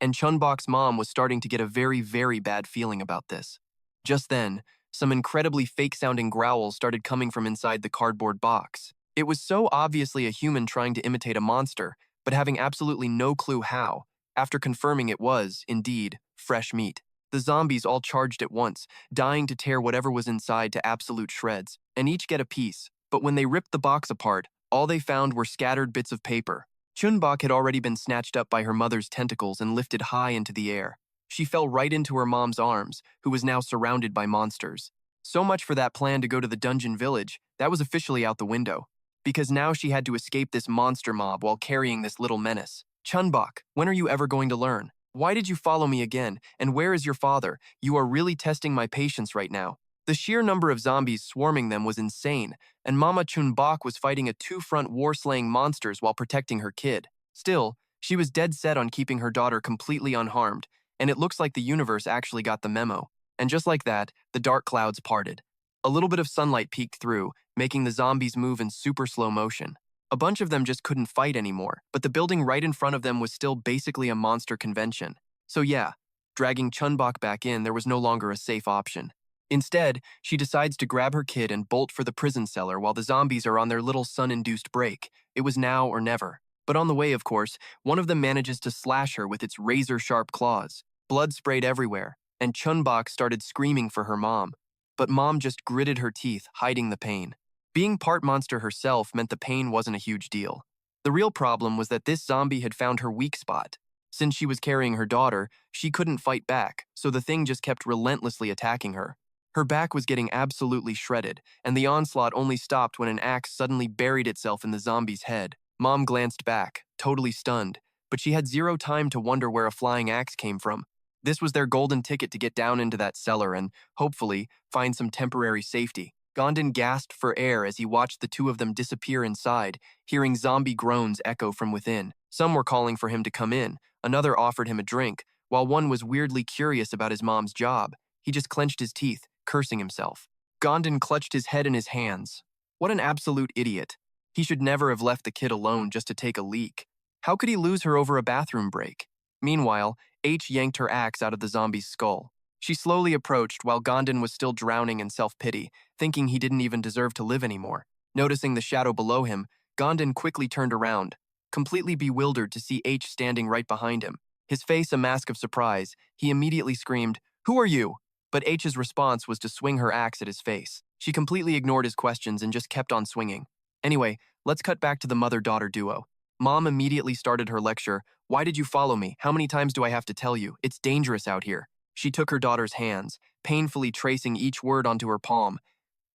And Chun-Bok's mom was starting to get a very, very bad feeling about this. Just then, some incredibly fake-sounding growls started coming from inside the cardboard box. It was so obviously a human trying to imitate a monster, but having absolutely no clue how, after confirming it was, indeed, fresh meat. The zombies all charged at once, dying to tear whatever was inside to absolute shreds, and each get a piece. But when they ripped the box apart, all they found were scattered bits of paper. Chun-Bok had already been snatched up by her mother's tentacles and lifted high into the air. She fell right into her mom's arms, who was now surrounded by monsters. So much for that plan to go to the dungeon village. That was officially out the window, because now she had to escape this monster mob while carrying this little menace. Chun-Bok, when are you ever going to learn? Why did you follow me again, and where is your father? You are really testing my patience right now. The sheer number of zombies swarming them was insane, and Mama Chun-Bok was fighting a two-front war-slaying monsters while protecting her kid. Still, she was dead set on keeping her daughter completely unharmed, and it looks like the universe actually got the memo. And just like that, the dark clouds parted. A little bit of sunlight peeked through, making the zombies move in super slow motion. A bunch of them just couldn't fight anymore, but the building right in front of them was still basically a monster convention. So yeah, dragging Chun-Bok back in, there was no longer a safe option. Instead, she decides to grab her kid and bolt for the prison cellar while the zombies are on their little sun-induced break. It was now or never. But on the way, of course, one of them manages to slash her with its razor-sharp claws. Blood sprayed everywhere, and Chun-Bok started screaming for her mom. But Mom just gritted her teeth, hiding the pain. Being part monster herself meant the pain wasn't a huge deal. The real problem was that this zombie had found her weak spot. Since she was carrying her daughter, she couldn't fight back, so the thing just kept relentlessly attacking her. Her back was getting absolutely shredded, and the onslaught only stopped when an axe suddenly buried itself in the zombie's head. Mom glanced back, totally stunned, but she had zero time to wonder where a flying axe came from. This was their golden ticket to get down into that cellar and, hopefully, find some temporary safety. Gom-don gasped for air as he watched the two of them disappear inside, hearing zombie groans echo from within. Some were calling for him to come in, another offered him a drink, while one was weirdly curious about his mom's job. He just clenched his teeth, cursing himself. Gom-don clutched his head in his hands. What an absolute idiot. He should never have left the kid alone just to take a leak. How could he lose her over a bathroom break? Meanwhile, H yanked her axe out of the zombie's skull. She slowly approached while Gom-don was still drowning in self-pity, thinking he didn't even deserve to live anymore. Noticing the shadow below him, Gom-don quickly turned around, completely bewildered to see H standing right behind him. His face a mask of surprise, he immediately screamed, "Who are you?" But H's response was to swing her axe at his face. She completely ignored his questions and just kept on swinging. Anyway, let's cut back to the mother-daughter duo. Mom immediately started her lecture. "Why did you follow me? How many times do I have to tell you? It's dangerous out here." She took her daughter's hands, painfully tracing each word onto her palm.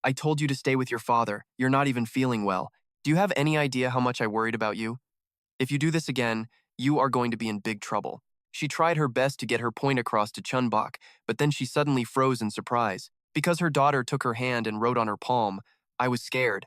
"I told you to stay with your father. You're not even feeling well. Do you have any idea how much I worried about you? If you do this again, you are going to be in big trouble." She tried her best to get her point across to Chun-Bok, but then she suddenly froze in surprise. Because her daughter took her hand and wrote on her palm, "I was scared."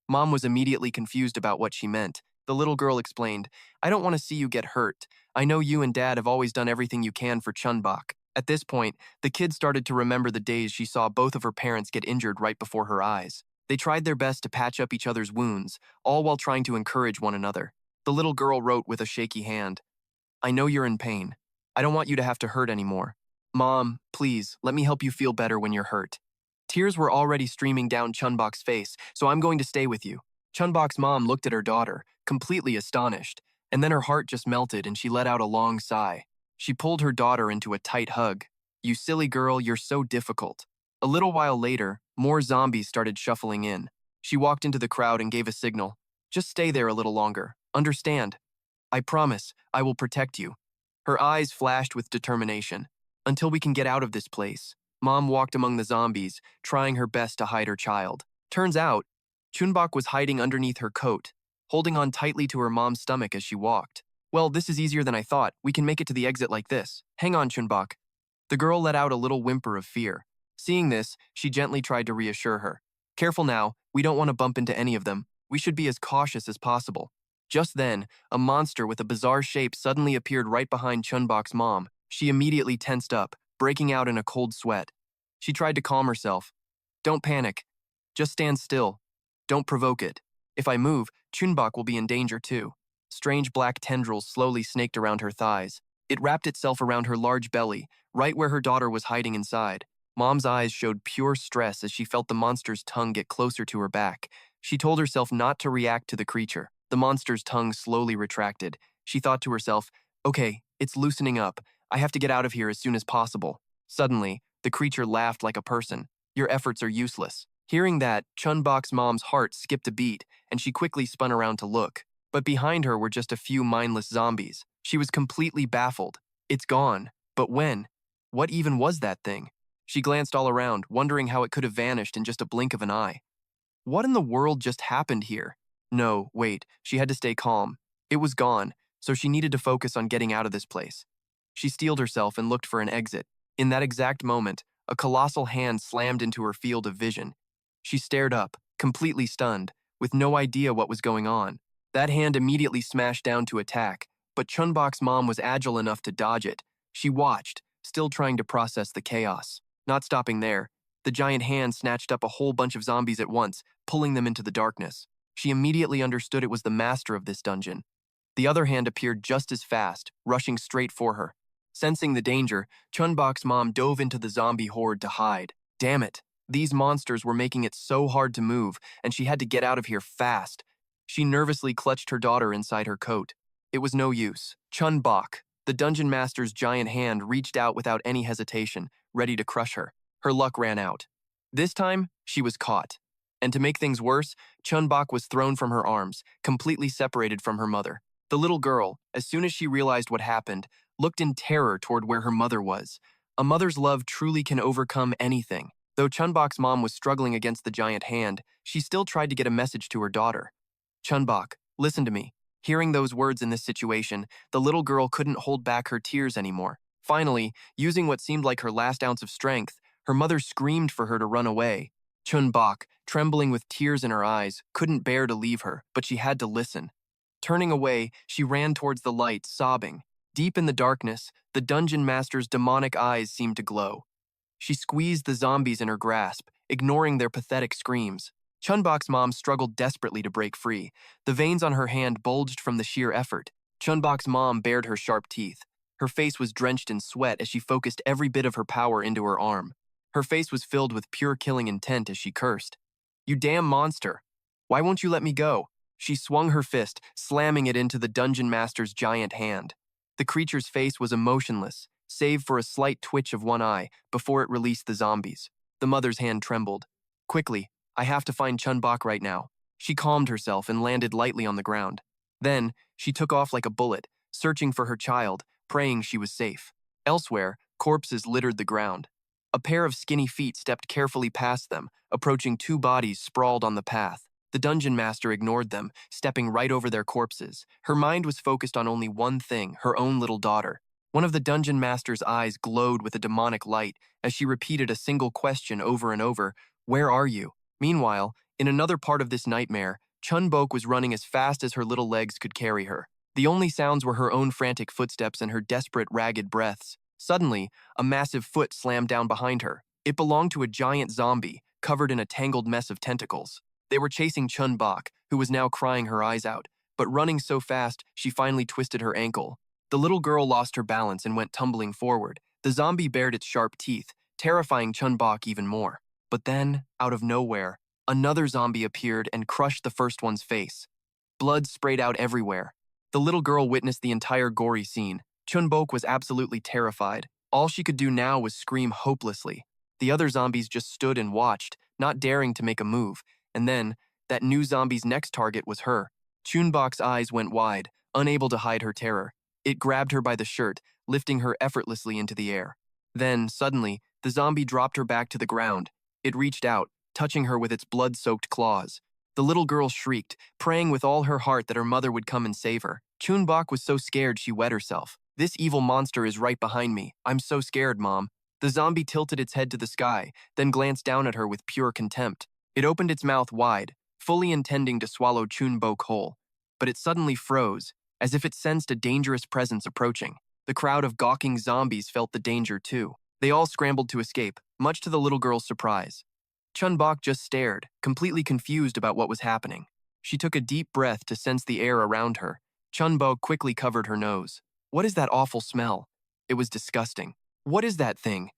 Mom was immediately confused about what she meant. The little girl explained, "I don't want to see you get hurt. I know you and Dad have always done everything you can for Chun-Bok." At this point, the kid started to remember the days she saw both of her parents get injured right before her eyes. They tried their best to patch up each other's wounds, all while trying to encourage one another. The little girl wrote with a shaky hand, "I know you're in pain. I don't want you to have to hurt anymore. Mom, please, let me help you feel better when you're hurt." Tears were already streaming down Chun-Bok's face, "So I'm going to stay with you." Chun-Bok's mom looked at her daughter, completely astonished, and then her heart just melted and she let out a long sigh. She pulled her daughter into a tight hug. "You silly girl, you're so difficult." A little while later, more zombies started shuffling in. She walked into the crowd and gave a signal. "Just stay there a little longer. Understand? I promise, I will protect you." Her eyes flashed with determination. "Until we can get out of this place." Mom walked among the zombies, trying her best to hide her child. Turns out, Chun-Bok was hiding underneath her coat, holding on tightly to her mom's stomach as she walked. "Well, this is easier than I thought. We can make it to the exit like this. Hang on, Chun-Bok." The girl let out a little whimper of fear. Seeing this, she gently tried to reassure her. "Careful now, we don't want to bump into any of them. We should be as cautious as possible." Just then, a monster with a bizarre shape suddenly appeared right behind Chun-Bok's mom. She immediately tensed up, breaking out in a cold sweat. She tried to calm herself. "Don't panic. Just stand still. Don't provoke it. If I move, Chun-Bok will be in danger too." Strange black tendrils slowly snaked around her thighs. It wrapped itself around her large belly, right where her daughter was hiding inside. Mom's eyes showed pure stress as she felt the monster's tongue get closer to her back. She told herself not to react to the creature. The monster's tongue slowly retracted. She thought to herself, "Okay, it's loosening up. I have to get out of here as soon as possible." Suddenly, the creature laughed like a person. Your efforts are useless. Hearing that, Chun-Bok's mom's heart skipped a beat, and she quickly spun around to look. But behind her were just a few mindless zombies. She was completely baffled. It's gone. But when? What even was that thing? She glanced all around, wondering how it could have vanished in just a blink of an eye. What in the world just happened here? No, wait, she had to stay calm. It was gone, so she needed to focus on getting out of this place. She steeled herself and looked for an exit. In that exact moment, a colossal hand slammed into her field of vision. She stared up, completely stunned, with no idea what was going on. That hand immediately smashed down to attack, but Chun-Bok's mom was agile enough to dodge it. She watched, still trying to process the chaos. Not stopping there, the giant hand snatched up a whole bunch of zombies at once, pulling them into the darkness. She immediately understood it was the master of this dungeon. The other hand appeared just as fast, rushing straight for her. Sensing the danger, Chun-Bok's mom dove into the zombie horde to hide. Damn it! These monsters were making it so hard to move, and she had to get out of here fast. She nervously clutched her daughter inside her coat. It was no use. Chun-Bok, the dungeon master's giant hand, reached out without any hesitation, ready to crush her. Her luck ran out. This time, she was caught. And to make things worse, Chun-Bok was thrown from her arms, completely separated from her mother. The little girl, as soon as she realized what happened, looked in terror toward where her mother was. A mother's love truly can overcome anything. Though Chun-Bok's mom was struggling against the giant hand, she still tried to get a message to her daughter. Chun-Bok, listen to me. Hearing those words in this situation, the little girl couldn't hold back her tears anymore. Finally, using what seemed like her last ounce of strength, her mother screamed for her to run away. Chun-Bok, trembling with tears in her eyes, couldn't bear to leave her, but she had to listen. Turning away, she ran towards the light, sobbing. Deep in the darkness, the dungeon master's demonic eyes seemed to glow. She squeezed the zombies in her grasp, ignoring their pathetic screams. Chun-Bok's mom struggled desperately to break free. The veins on her hand bulged from the sheer effort. Chun-Bok's mom bared her sharp teeth. Her face was drenched in sweat as she focused every bit of her power into her arm. Her face was filled with pure killing intent as she cursed. "You damn monster! Why won't you let me go?" She swung her fist, slamming it into the dungeon master's giant hand. The creature's face was emotionless, save for a slight twitch of one eye before it released the zombies. The mother's hand trembled. "Quickly, I have to find Chun-Bok right now." She calmed herself and landed lightly on the ground. Then, she took off like a bullet, searching for her child, praying she was safe. Elsewhere, corpses littered the ground. A pair of skinny feet stepped carefully past them, approaching two bodies sprawled on the path. The dungeon master ignored them, stepping right over their corpses. Her mind was focused on only one thing, her own little daughter. One of the dungeon master's eyes glowed with a demonic light as she repeated a single question over and over, "Where are you?" Meanwhile, in another part of this nightmare, Chun-Bok was running as fast as her little legs could carry her. The only sounds were her own frantic footsteps and her desperate, ragged breaths. Suddenly, a massive foot slammed down behind her. It belonged to a giant zombie, covered in a tangled mess of tentacles. They were chasing Chun-Bok, who was now crying her eyes out, but running so fast, she finally twisted her ankle. The little girl lost her balance and went tumbling forward. The zombie bared its sharp teeth, terrifying Chun-Bok even more. But then, out of nowhere, another zombie appeared and crushed the first one's face. Blood sprayed out everywhere. The little girl witnessed the entire gory scene. Chun-Bok was absolutely terrified. All she could do now was scream hopelessly. The other zombies just stood and watched, not daring to make a move. And then, that new zombie's next target was her. Chun-Bok's eyes went wide, unable to hide her terror. It grabbed her by the shirt, lifting her effortlessly into the air. Then, suddenly, the zombie dropped her back to the ground. It reached out, touching her with its blood-soaked claws. The little girl shrieked, praying with all her heart that her mother would come and save her. Chun-Bok was so scared she wet herself. "This evil monster is right behind me. I'm so scared, Mom." The zombie tilted its head to the sky, then glanced down at her with pure contempt. It opened its mouth wide, fully intending to swallow Chun-Bok whole. But it suddenly froze, as if it sensed a dangerous presence approaching. The crowd of gawking zombies felt the danger too. They all scrambled to escape, much to the little girl's surprise. Chun-Bok just stared, completely confused about what was happening. She took a deep breath to sense the air around her. Chun-Bok quickly covered her nose. "What is that awful smell?" It was disgusting. "What is that thing?"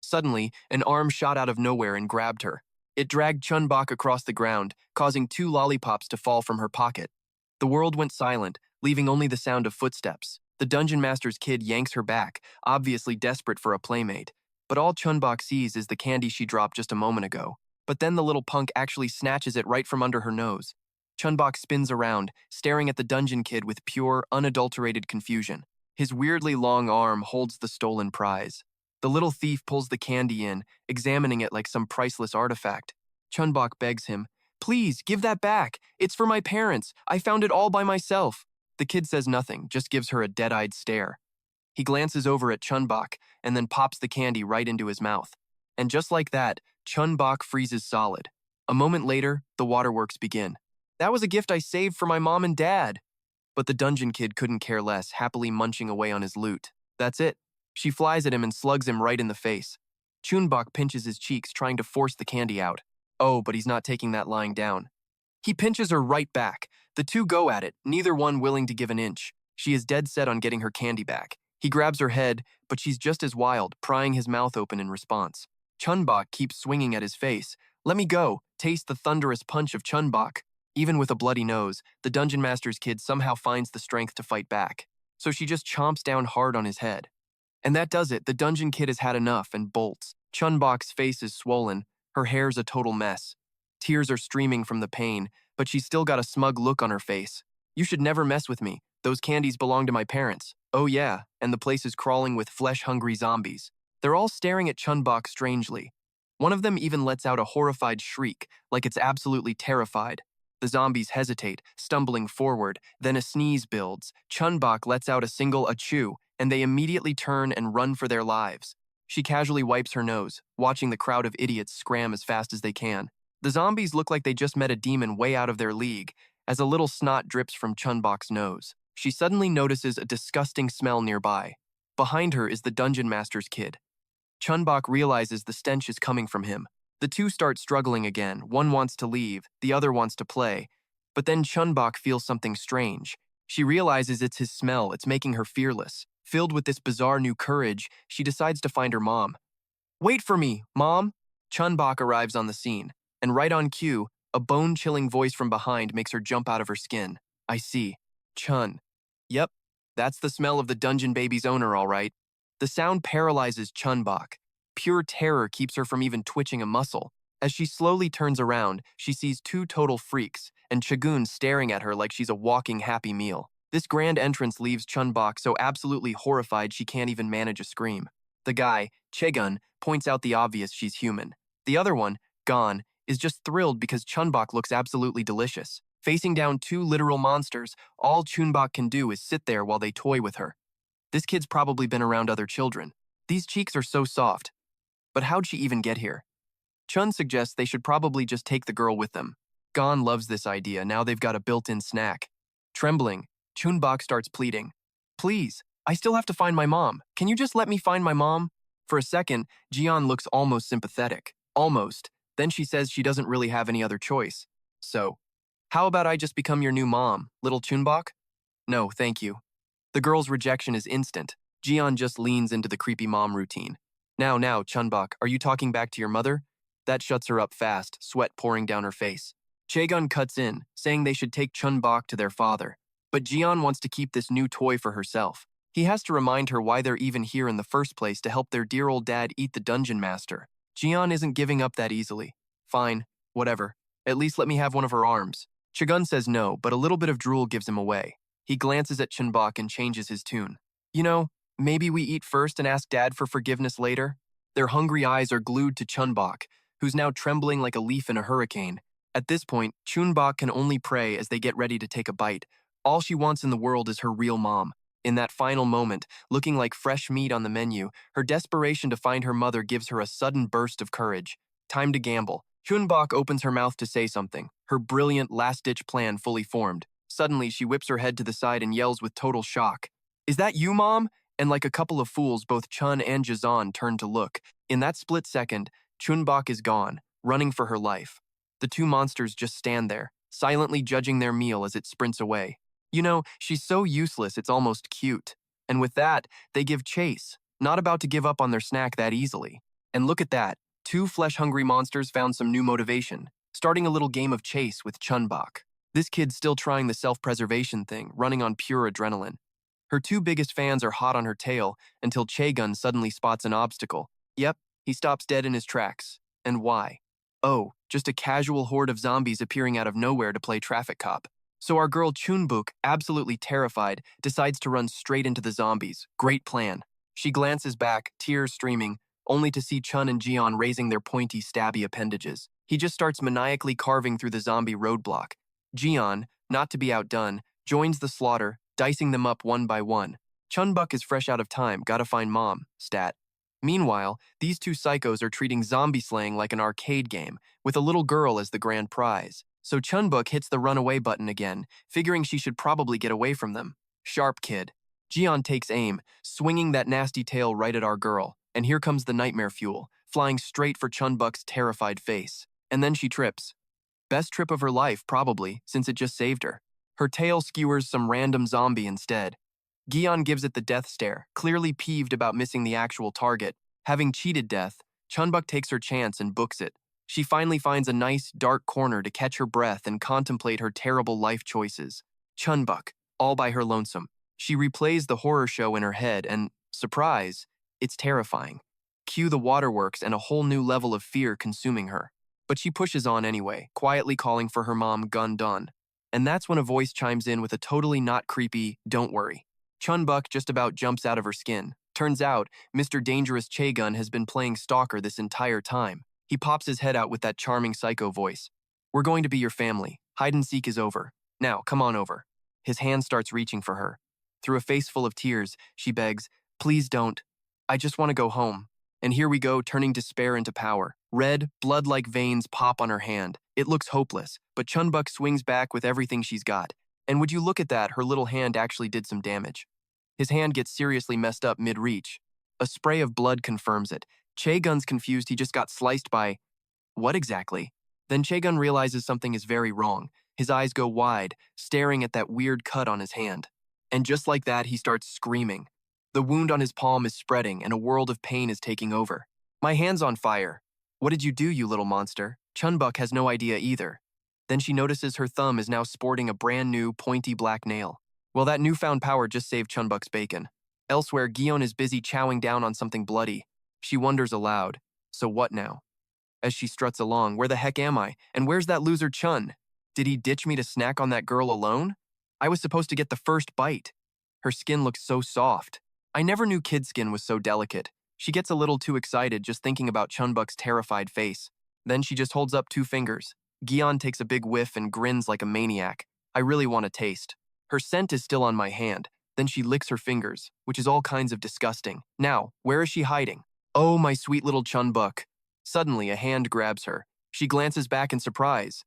Suddenly, an arm shot out of nowhere and grabbed her. It dragged Chun-Bok across the ground, causing 2 lollipops to fall from her pocket. The world went silent, leaving only the sound of footsteps. The dungeon master's kid yanks her back, obviously desperate for a playmate. but all Chun-Bok sees is the candy she dropped just a moment ago. But then the little punk actually snatches it right from under her nose. Chun-Bok spins around, staring at the dungeon kid with pure, unadulterated confusion. His weirdly long arm holds the stolen prize. The little thief pulls the candy in, examining it like some priceless artifact. Chun-Bok begs him, "Please, give that back. It's for my parents. I found it all by myself." The kid says nothing, just gives her a dead-eyed stare. He glances over at Chun-Bok and then pops the candy right into his mouth. And just like that, Chun-Bok freezes solid. A moment later, the waterworks begin. "That was a gift I saved for my mom and dad." But the dungeon kid couldn't care less, happily munching away on his loot. That's it. She flies at him and slugs him right in the face. Chun-Bok pinches his cheeks, trying to force the candy out. Oh, but he's not taking that lying down. He pinches her right back. The two go at it, neither one willing to give an inch. She is dead set on getting her candy back. He grabs her head, but she's just as wild, prying his mouth open in response. Chun-Bok keeps swinging at his face. "Let me go." Taste the thunderous punch of Chun-Bok. Even with a bloody nose, the Dungeon Master's kid somehow finds the strength to fight back. So she just chomps down hard on his head. And that does it. The dungeon kid has had enough and bolts. Chun-Bok's face is swollen. Her hair's a total mess. Tears are streaming from the pain, but she's still got a smug look on her face. "You should never mess with me. Those candies belong to my parents." Oh yeah, and the place is crawling with flesh-hungry zombies. They're all staring at Chun-Bok strangely. One of them even lets out a horrified shriek, like it's absolutely terrified. The zombies hesitate, stumbling forward, then a sneeze builds. Chun-Bok lets out a single achoo, and they immediately turn and run for their lives. She casually wipes her nose, watching the crowd of idiots scram as fast as they can. The zombies look like they just met a demon way out of their league, as a little snot drips from Chun-Bok's nose. She suddenly notices a disgusting smell nearby. Behind her is the Dungeon Master's kid. Chun-Bok realizes the stench is coming from him. The two start struggling again. One wants to leave, the other wants to play. But then Chun-Bok feels something strange. She realizes it's his smell, it's making her fearless. Filled with this bizarre new courage, she decides to find her mom. "Wait for me, Mom!" Chun-Bok arrives on the scene, and right on cue, a bone-chilling voice from behind makes her jump out of her skin. "I see. Chun. Yep, that's the smell of the dungeon baby's owner, all right." The sound paralyzes Chun-Bok. Pure terror keeps her from even twitching a muscle. As she slowly turns around, she sees two total freaks, and Chagun staring at her like she's a walking Happy Meal. This grand entrance leaves Chun-Bok so absolutely horrified she can't even manage a scream. The guy, Chagun, points out the obvious: she's human. The other one, Gon, is just thrilled because Chun-Bok looks absolutely delicious. Facing down two literal monsters, all Chun-Bok can do is sit there while they toy with her. This kid's probably been around other children. These cheeks are so soft. But how'd she even get here? Chun suggests they should probably just take the girl with them. Gon loves this idea. Now they've got a built-in snack. Trembling, Chun-Bok starts pleading. "Please, I still have to find my mom. Can you just let me find my mom?" For a second, Jian looks almost sympathetic. Almost. Then she says she doesn't really have any other choice. "So, how about I just become your new mom, little Chun-Bok?" "No, thank you." The girl's rejection is instant. Jian just leans into the creepy mom routine. Now, Chun-Bok, are you talking back to your mother?" That shuts her up fast, sweat pouring down her face. Chagun cuts in, saying they should take Chun-Bok to their father. But Jian wants to keep this new toy for herself. He has to remind her why they're even here in the first place, to help their dear old dad eat the Dungeon Master. Jian isn't giving up that easily. "Fine, whatever. At least let me have one of her arms." Chagun says no, but a little bit of drool gives him away. He glances at Chun-Bok and changes his tune. "You know, maybe we eat first and ask Dad for forgiveness later?" Their hungry eyes are glued to Chun-Bok, who's now trembling like a leaf in a hurricane. At this point, Chun-Bok can only pray as they get ready to take a bite. All she wants in the world is her real mom. In that final moment, looking like fresh meat on the menu, her desperation to find her mother gives her a sudden burst of courage. Time to gamble. Chun-Bok opens her mouth to say something, her brilliant last-ditch plan fully formed. Suddenly, she whips her head to the side and yells with total shock. "Is that you, Mom?" And like a couple of fools, both Chun and Jazan turn to look. In that split second, Chun-Bok is gone, running for her life. The two monsters just stand there, silently judging their meal as it sprints away. You know, she's so useless it's almost cute. And with that, they give chase, not about to give up on their snack that easily. And look at that, two flesh-hungry monsters found some new motivation, starting a little game of chase with Chun-Bok. This kid's still trying the self-preservation thing, running on pure adrenaline. Her two biggest fans are hot on her tail until Chagun suddenly spots an obstacle. Yep, he stops dead in his tracks. And why? Oh, just a casual horde of zombies appearing out of nowhere to play traffic cop. So our girl Chun-Bok, absolutely terrified, decides to run straight into the zombies. Great plan. She glances back, tears streaming, only to see Chun and Jian raising their pointy, stabby appendages. He just starts maniacally carving through the zombie roadblock. Jian, not to be outdone, joins the slaughter, dicing them up one by one. Chun-Bok is fresh out of time, gotta find mom, stat. Meanwhile, these two psychos are treating zombie slaying like an arcade game, with a little girl as the grand prize. So Chun-Bok hits the runaway button again, figuring she should probably get away from them. Sharp kid. Jian takes aim, swinging that nasty tail right at our girl, and here comes the nightmare fuel, flying straight for Chun-Bok's terrified face. And then she trips. Best trip of her life, probably, since it just saved her. Her tail skewers some random zombie instead. Gion gives it the death stare, clearly peeved about missing the actual target. Having cheated death, Chun-Bok takes her chance and books it. She finally finds a nice, dark corner to catch her breath and contemplate her terrible life choices. Chun-Bok, all by her lonesome. She replays the horror show in her head and, surprise, it's terrifying. Cue the waterworks and a whole new level of fear consuming her. But she pushes on anyway, quietly calling for her mom, Gom-don. And that's when a voice chimes in with a totally not creepy, "Don't worry." Chun-Bok just about jumps out of her skin. Turns out, Mr. Dangerous Chae-gun has been playing stalker this entire time. He pops his head out with that charming psycho voice. "We're going to be your family. Hide and seek is over. Now, come on over." His hand starts reaching for her. Through a face full of tears, she begs, "Please don't. I just want to go home." And here we go, turning despair into power. Red, blood-like veins pop on her hand. It looks hopeless, but Chun-Bok swings back with everything she's got. And would you look at that, her little hand actually did some damage. His hand gets seriously messed up mid-reach. A spray of blood confirms it. Chae-gun's confused he just got sliced by... what exactly? Then Chae-gun realizes something is very wrong. His eyes go wide, staring at that weird cut on his hand. And just like that, he starts screaming. The wound on his palm is spreading, and a world of pain is taking over. "My hand's on fire." "What did you do, you little monster?" Chun-Bok has no idea either. Then she notices her thumb is now sporting a brand new, pointy black nail. Well, that newfound power just saved Chun-Bok's bacon. Elsewhere, Gion is busy chowing down on something bloody. She wonders aloud, so what now? As she struts along, where the heck am I? And where's that loser Chun? Did he ditch me to snack on that girl alone? I was supposed to get the first bite. Her skin looks so soft. I never knew kid skin was so delicate. She gets a little too excited just thinking about Chun-Bok's terrified face. Then she just holds up 2 fingers. Gion takes a big whiff and grins like a maniac. I really want to taste. Her scent is still on my hand. Then she licks her fingers, which is all kinds of disgusting. Now, where is she hiding? Oh, my sweet little Chun-Bok. Suddenly, a hand grabs her. She glances back in surprise.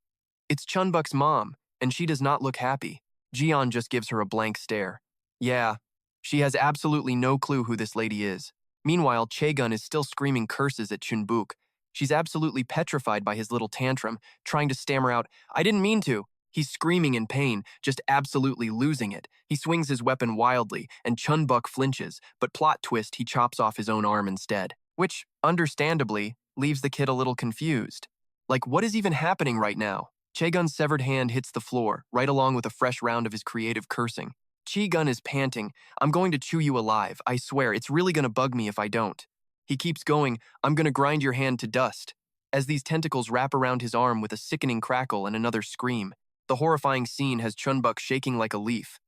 It's Chun-Bok's mom, and she does not look happy. Jian just gives her a blank stare. Yeah, she has absolutely no clue who this lady is. Meanwhile, Chae-gun is still screaming curses at Chun-Bok. She's absolutely petrified by his little tantrum, trying to stammer out, "I didn't mean to." He's screaming in pain, just absolutely losing it. He swings his weapon wildly, and Chun-Bok flinches, but plot twist, he chops off his own arm instead. Which, understandably, leaves the kid a little confused. Like, what is even happening right now? Chae-gun's severed hand hits the floor, right along with a fresh round of his creative cursing. Chi-gun is panting, "I'm going to chew you alive, I swear, it's really gonna bug me if I don't." He keeps going, "I'm gonna grind your hand to dust." As these tentacles wrap around his arm with a sickening crackle and another scream, the horrifying scene has Chun-Bok shaking like a leaf.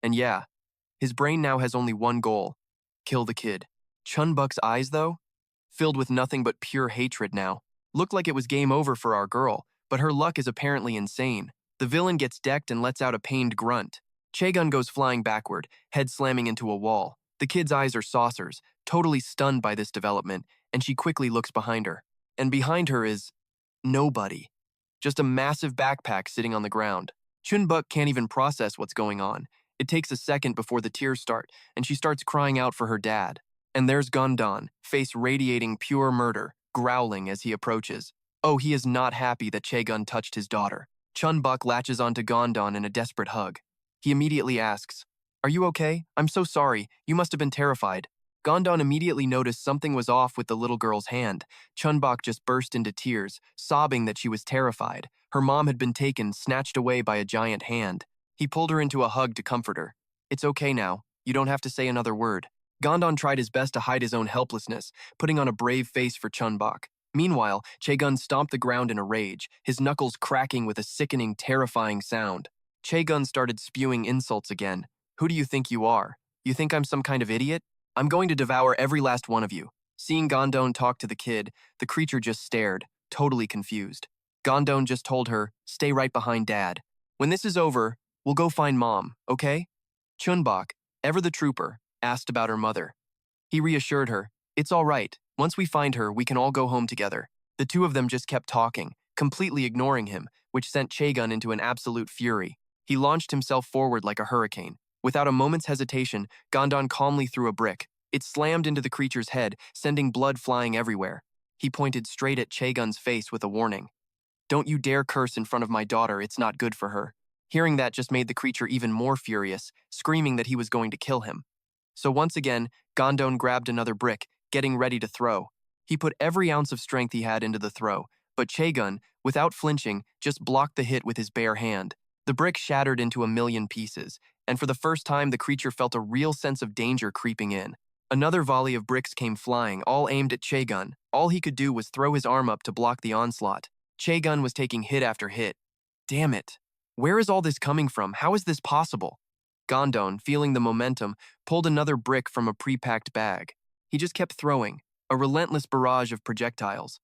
And yeah, his brain now has only one goal: kill the kid. Chun-Bok's eyes, though? Filled with nothing but pure hatred now. Looked like it was game over for our girl, but her luck is apparently insane. The villain gets decked and lets out a pained grunt. Chae-gun goes flying backward, head slamming into a wall. The kid's eyes are saucers, totally stunned by this development, and she quickly looks behind her. And behind her is... nobody. Just a massive backpack sitting on the ground. Chun-Bok can't even process what's going on. It takes a second before the tears start, and she starts crying out for her dad. And there's Gom-don, face radiating pure murder, growling as he approaches. Oh, he is not happy that Chae-gun touched his daughter. Chun-Bok latches onto Gom-don in a desperate hug. He immediately asks, "Are you okay? I'm so sorry. You must have been terrified." Gom-don immediately noticed something was off with the little girl's hand. Chun-Bok just burst into tears, sobbing that she was terrified. Her mom had been taken, snatched away by a giant hand. He pulled her into a hug to comfort her. "It's okay now. You don't have to say another word." Gom-don tried his best to hide his own helplessness, putting on a brave face for Chun-Bok. Meanwhile, Chae-gun stomped the ground in a rage, his knuckles cracking with a sickening, terrifying sound. Chae-gun started spewing insults again. Who do you think you are? You think I'm some kind of idiot? I'm going to devour every last one of you. Seeing Gom-don talk to the kid, the creature just stared, totally confused. Gom-don just told her, stay right behind Dad. When this is over, we'll go find Mom, okay? Chun-Bok, ever the trooper, asked about her mother. He reassured her, it's all right. Once we find her, we can all go home together. The two of them just kept talking, completely ignoring him, which sent Chae-gun into an absolute fury. He launched himself forward like a hurricane. Without a moment's hesitation, Gom-don calmly threw a brick. It slammed into the creature's head, sending blood flying everywhere. He pointed straight at Chae-gun's face with a warning. Don't you dare curse in front of my daughter, it's not good for her. Hearing that just made the creature even more furious, screaming that he was going to kill him. So once again, Gom-don grabbed another brick, getting ready to throw. He put every ounce of strength he had into the throw, but Chae-gun, without flinching, just blocked the hit with his bare hand. The brick shattered into a million pieces, and for the first time the creature felt a real sense of danger creeping in. Another volley of bricks came flying, all aimed at Chae-gun. All he could do was throw his arm up to block the onslaught. Chae-gun was taking hit after hit. Damn it. Where is all this coming from? How is this possible? Gom-don, feeling the momentum, pulled another brick from a pre-packed bag. He just kept throwing, a relentless barrage of projectiles.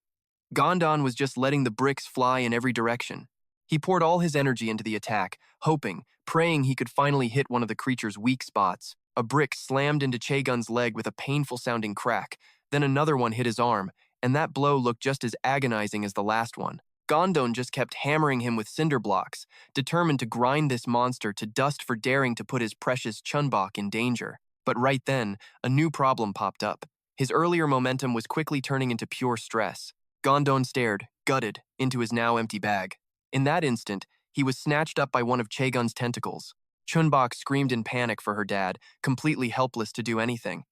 Gom-don was just letting the bricks fly in every direction. He poured all his energy into the attack, hoping, praying he could finally hit one of the creature's weak spots. A brick slammed into Chae-gun's leg with a painful-sounding crack, then another one hit his arm, and that blow looked just as agonizing as the last one. Gom-don just kept hammering him with cinder blocks, determined to grind this monster to dust for daring to put his precious Chun-Bok in danger. But right then, a new problem popped up. His earlier momentum was quickly turning into pure stress. Gom-don stared, gutted, into his now empty bag. In that instant, he was snatched up by one of Chae-gun's tentacles. Chun-Bok screamed in panic for her dad, completely helpless to do anything.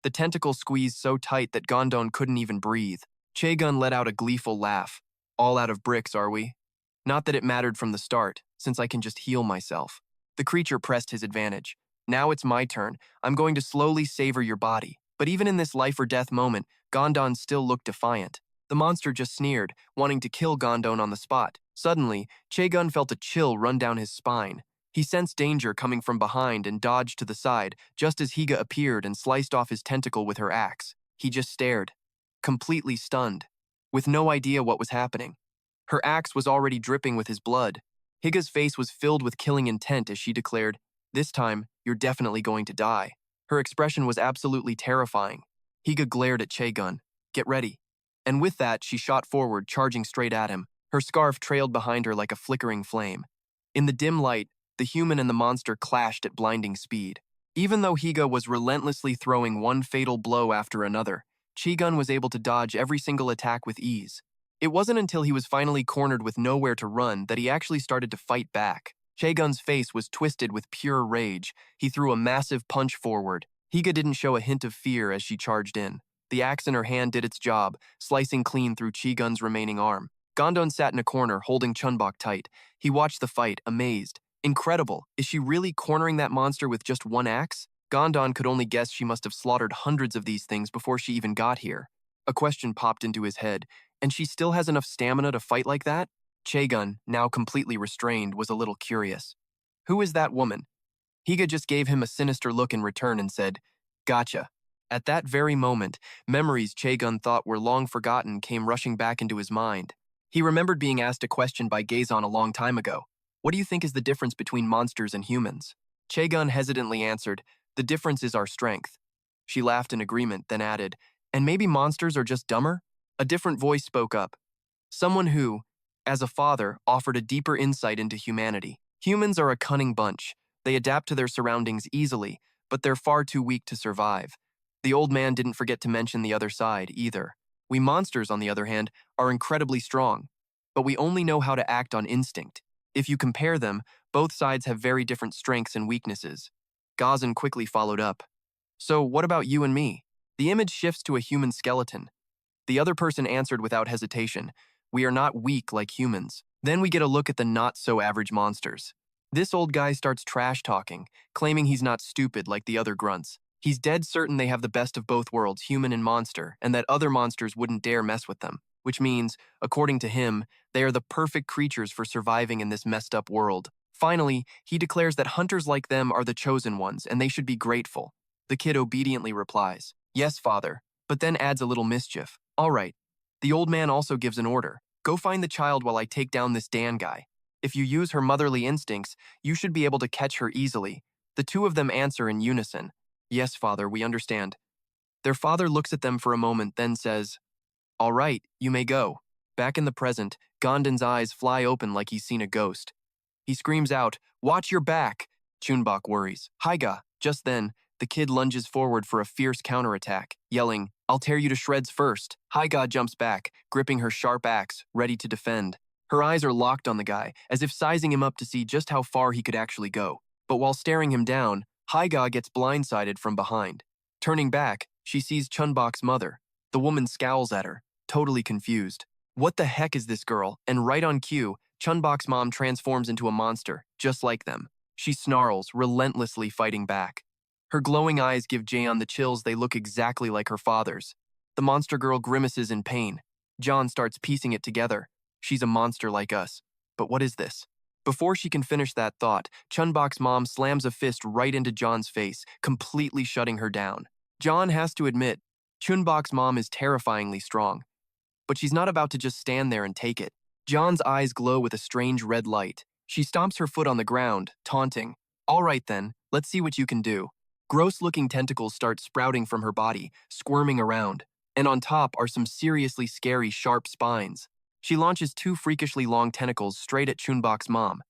The tentacle squeezed so tight that Gom-don couldn't even breathe. Chae-gun let out a gleeful laugh. All out of bricks, are we? Not that it mattered from the start, since I can just heal myself. The creature pressed his advantage. Now it's my turn. I'm going to slowly savor your body. But even in this life-or-death moment, Gom-don still looked defiant. The monster just sneered, wanting to kill Gom-don on the spot. Suddenly, Chae-gun felt a chill run down his spine. He sensed danger coming from behind and dodged to the side, just as Higa appeared and sliced off his tentacle with her axe. He just stared, completely stunned, with no idea what was happening. Her axe was already dripping with his blood. Higa's face was filled with killing intent as she declared, "This time, you're definitely going to die." Her expression was absolutely terrifying. Higa glared at Chae-gun. "Get ready." And with that, she shot forward, charging straight at him. Her scarf trailed behind her like a flickering flame. In the dim light, the human and the monster clashed at blinding speed. Even though Higa was relentlessly throwing one fatal blow after another, Chae-gun was able to dodge every single attack with ease. It wasn't until he was finally cornered with nowhere to run that he actually started to fight back. Chae-gun's face was twisted with pure rage. He threw a massive punch forward. Higa didn't show a hint of fear as she charged in. The axe in her hand did its job, slicing clean through Chae-gun's remaining arm. Gom-don sat in a corner, holding Chun-Bok tight. He watched the fight, amazed. Incredible. Is she really cornering that monster with just one axe? Gom-don could only guess she must have slaughtered hundreds of these things before she even got here. A question popped into his head. And she still has enough stamina to fight like that? Chae-gun, now completely restrained, was a little curious. Who is that woman? Higa just gave him a sinister look in return and said, "Gotcha." At that very moment, memories Chae-gun thought were long forgotten came rushing back into his mind. He remembered being asked a question by Gazon a long time ago. What do you think is the difference between monsters and humans? Chae-gun hesitantly answered, "The difference is our strength." She laughed in agreement, then added, "And maybe monsters are just dumber?" A different voice spoke up. Someone who, as a father, offered a deeper insight into humanity. Humans are a cunning bunch. They adapt to their surroundings easily, but they're far too weak to survive. The old man didn't forget to mention the other side, either. We monsters, on the other hand, are incredibly strong, but we only know how to act on instinct. If you compare them, both sides have very different strengths and weaknesses. Gazan quickly followed up. So what about you and me? The image shifts to a human skeleton. The other person answered without hesitation, "We are not weak like humans." Then we get a look at the not-so-average monsters. This old guy starts trash-talking, claiming he's not stupid like the other grunts. He's dead certain they have the best of both worlds, human and monster, and that other monsters wouldn't dare mess with them, which means, according to him, they are the perfect creatures for surviving in this messed up world. Finally, he declares that hunters like them are the chosen ones and they should be grateful. The kid obediently replies, "Yes, father," but then adds a little mischief. "All right." The old man also gives an order. "Go find the child while I take down this Dan guy. If you use her motherly instincts, you should be able to catch her easily." The two of them answer in unison, "Yes, father, we understand." Their father looks at them for a moment, then says, "All right, you may go." Back in the present, Gom-don's eyes fly open like he's seen a ghost. He screams out, "Watch your back!" Chun-Bok worries. "Haiga!" Just then, the kid lunges forward for a fierce counterattack, yelling, "I'll tear you to shreds first." Haiga jumps back, gripping her sharp axe, ready to defend. Her eyes are locked on the guy, as if sizing him up to see just how far he could actually go. But while staring him down, Haiga gets blindsided from behind. Turning back, she sees Chun-Bok's mother. The woman scowls at her, totally confused. What the heck is this girl? And right on cue, Chun-Bok's mom transforms into a monster, just like them. She snarls, relentlessly fighting back. Her glowing eyes give Jaeon the chills. They look exactly like her father's. The monster girl grimaces in pain. John starts piecing it together. She's a monster like us. But what is this? Before she can finish that thought, Chun-Bok's mom slams a fist right into John's face, completely shutting her down. John has to admit, Chun-Bok's mom is terrifyingly strong. But she's not about to just stand there and take it. John's eyes glow with a strange red light. She stomps her foot on the ground, taunting. "All right then, let's see what you can do." Gross-looking tentacles start sprouting from her body, squirming around. And on top are some seriously scary sharp spines. She launches two freakishly long tentacles straight at Chun-Bok's mom.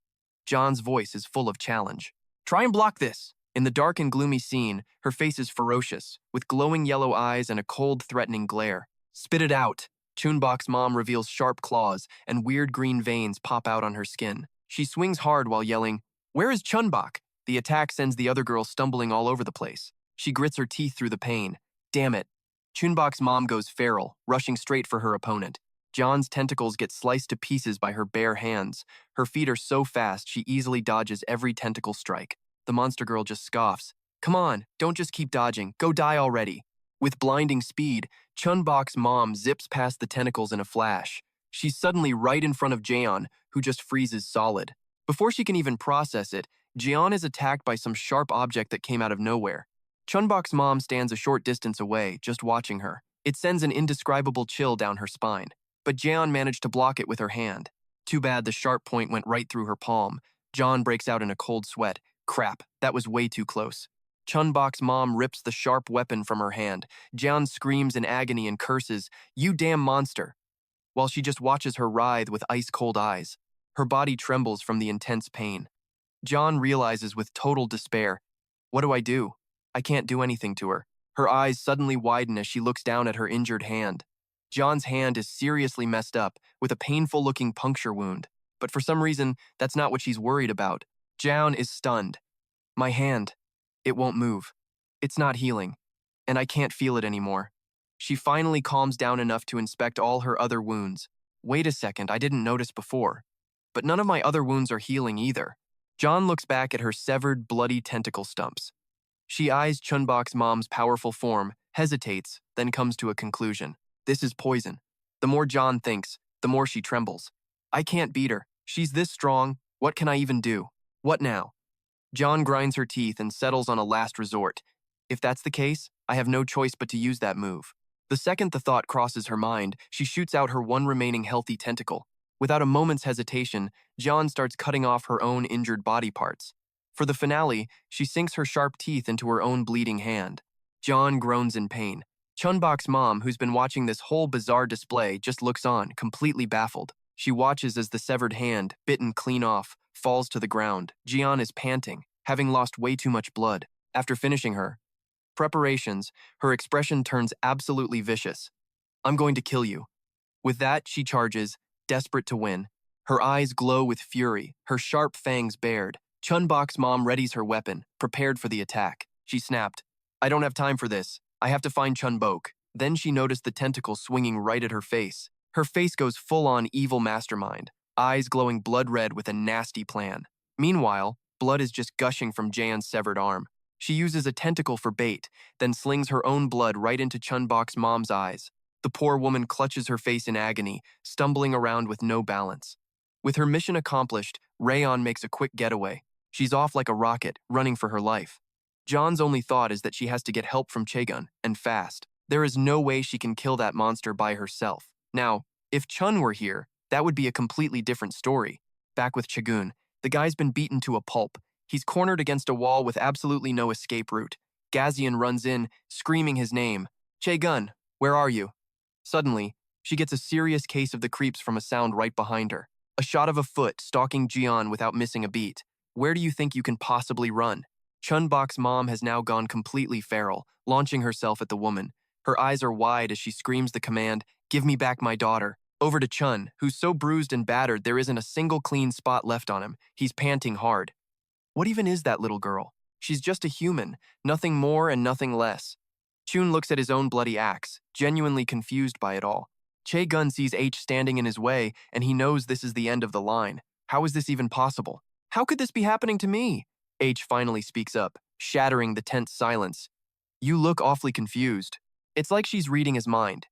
John's voice is full of challenge. "Try and block this." In the dark and gloomy scene, her face is ferocious, with glowing yellow eyes and a cold, threatening glare. "Spit it out." Chun-Bok's mom reveals sharp claws, and weird green veins pop out on her skin. She swings hard while yelling, "Where is Chun-Bok?" The attack sends the other girl stumbling all over the place. She grits her teeth through the pain. Damn it. Chun-Bok's mom goes feral, rushing straight for her opponent. John's tentacles get sliced to pieces by her bare hands. Her feet are so fast she easily dodges every tentacle strike. The monster girl just scoffs. "Come on, don't just keep dodging. Go die already." With blinding speed, Chun-Bok's mom zips past the tentacles in a flash. She's suddenly right in front of Jaeon, who just freezes solid. Before she can even process it, Jaeon is attacked by some sharp object that came out of nowhere. Chun-Bok's mom stands a short distance away, just watching her. It sends an indescribable chill down her spine. But Jaeon managed to block it with her hand. Too bad the sharp point went right through her palm. John breaks out in a cold sweat. Crap, that was way too close. Chun-Bok's mom rips the sharp weapon from her hand. Jaeon screams in agony and curses, "You damn monster," while she just watches her writhe with ice-cold eyes. Her body trembles from the intense pain. John realizes with total despair, "What do I do? I can't do anything to her." Her eyes suddenly widen as she looks down at her injured hand. John's hand is seriously messed up, with a painful-looking puncture wound. But for some reason, that's not what she's worried about. Jaeon is stunned. "My hand. It won't move. It's not healing. And I can't feel it anymore." She finally calms down enough to inspect all her other wounds. "Wait a second, I didn't notice before. But none of my other wounds are healing either." John looks back at her severed, bloody tentacle stumps. She eyes Chun-Bok's mom's powerful form, hesitates, then comes to a conclusion. This is poison. The more John thinks, the more she trembles. "I can't beat her. She's this strong. What can I even do? What now?" John grinds her teeth and settles on a last resort. If that's the case, I have no choice but to use that move. The second the thought crosses her mind, she shoots out her one remaining healthy tentacle. Without a moment's hesitation, John starts cutting off her own injured body parts. For the finale, she sinks her sharp teeth into her own bleeding hand. John groans in pain. Chun-Bok's mom, who's been watching this whole bizarre display, just looks on, completely baffled. She watches as the severed hand, bitten clean off, falls to the ground. Jaeon is panting, having lost way too much blood. After finishing her preparations, her expression turns absolutely vicious. "I'm going to kill you." With that, she charges, desperate to win. Her eyes glow with fury, her sharp fangs bared. Chun-Bok's mom readies her weapon, prepared for the attack. She snapped, "I don't have time for this. I have to find Chun-Bok." Then she noticed the tentacle swinging right at her face. Her face goes full-on evil mastermind, eyes glowing blood red with a nasty plan. Meanwhile, blood is just gushing from Jaeon's severed arm. She uses a tentacle for bait, then slings her own blood right into Chun-Bok's mom's eyes. The poor woman clutches her face in agony, stumbling around with no balance. With her mission accomplished, Rayon makes a quick getaway. She's off like a rocket, running for her life. John's only thought is that she has to get help from Chaegun, and fast. There is no way she can kill that monster by herself. Now, if Chun were here, that would be a completely different story. Back with Chaegun, the guy's been beaten to a pulp. He's cornered against a wall with absolutely no escape route. Gazian runs in, screaming his name. Chaegun, where are you? Suddenly, she gets a serious case of the creeps from a sound right behind her. A shot of a foot stalking Jian without missing a beat. Where do you think you can possibly run? Chun-Bok's mom has now gone completely feral, launching herself at the woman. Her eyes are wide as she screams the command, "Give me back my daughter." Over to Chun, who's so bruised and battered there isn't a single clean spot left on him. He's panting hard. What even is that little girl? She's just a human, nothing more and nothing less. Chun looks at his own bloody axe, genuinely confused by it all. Chaegun sees H standing in his way, and he knows this is the end of the line. How is this even possible? How could this be happening to me? H finally speaks up, shattering the tense silence. You look awfully confused. It's like she's reading his mind.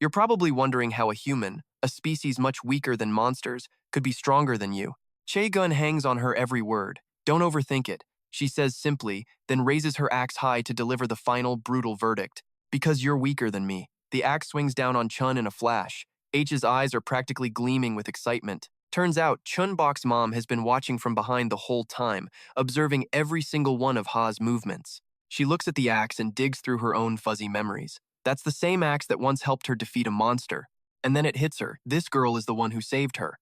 You're probably wondering how a human, a species much weaker than monsters, could be stronger than you. Chaegun hangs on her every word. Don't overthink it, she says simply, then raises her axe high to deliver the final, brutal verdict. Because you're weaker than me. The axe swings down on Chun in a flash. H's eyes are practically gleaming with excitement. Turns out, Chun-Bok's mom has been watching from behind the whole time, observing every single one of Ha's movements. She looks at the axe and digs through her own fuzzy memories. That's the same axe that once helped her defeat a monster. And then it hits her. This girl is the one who saved her.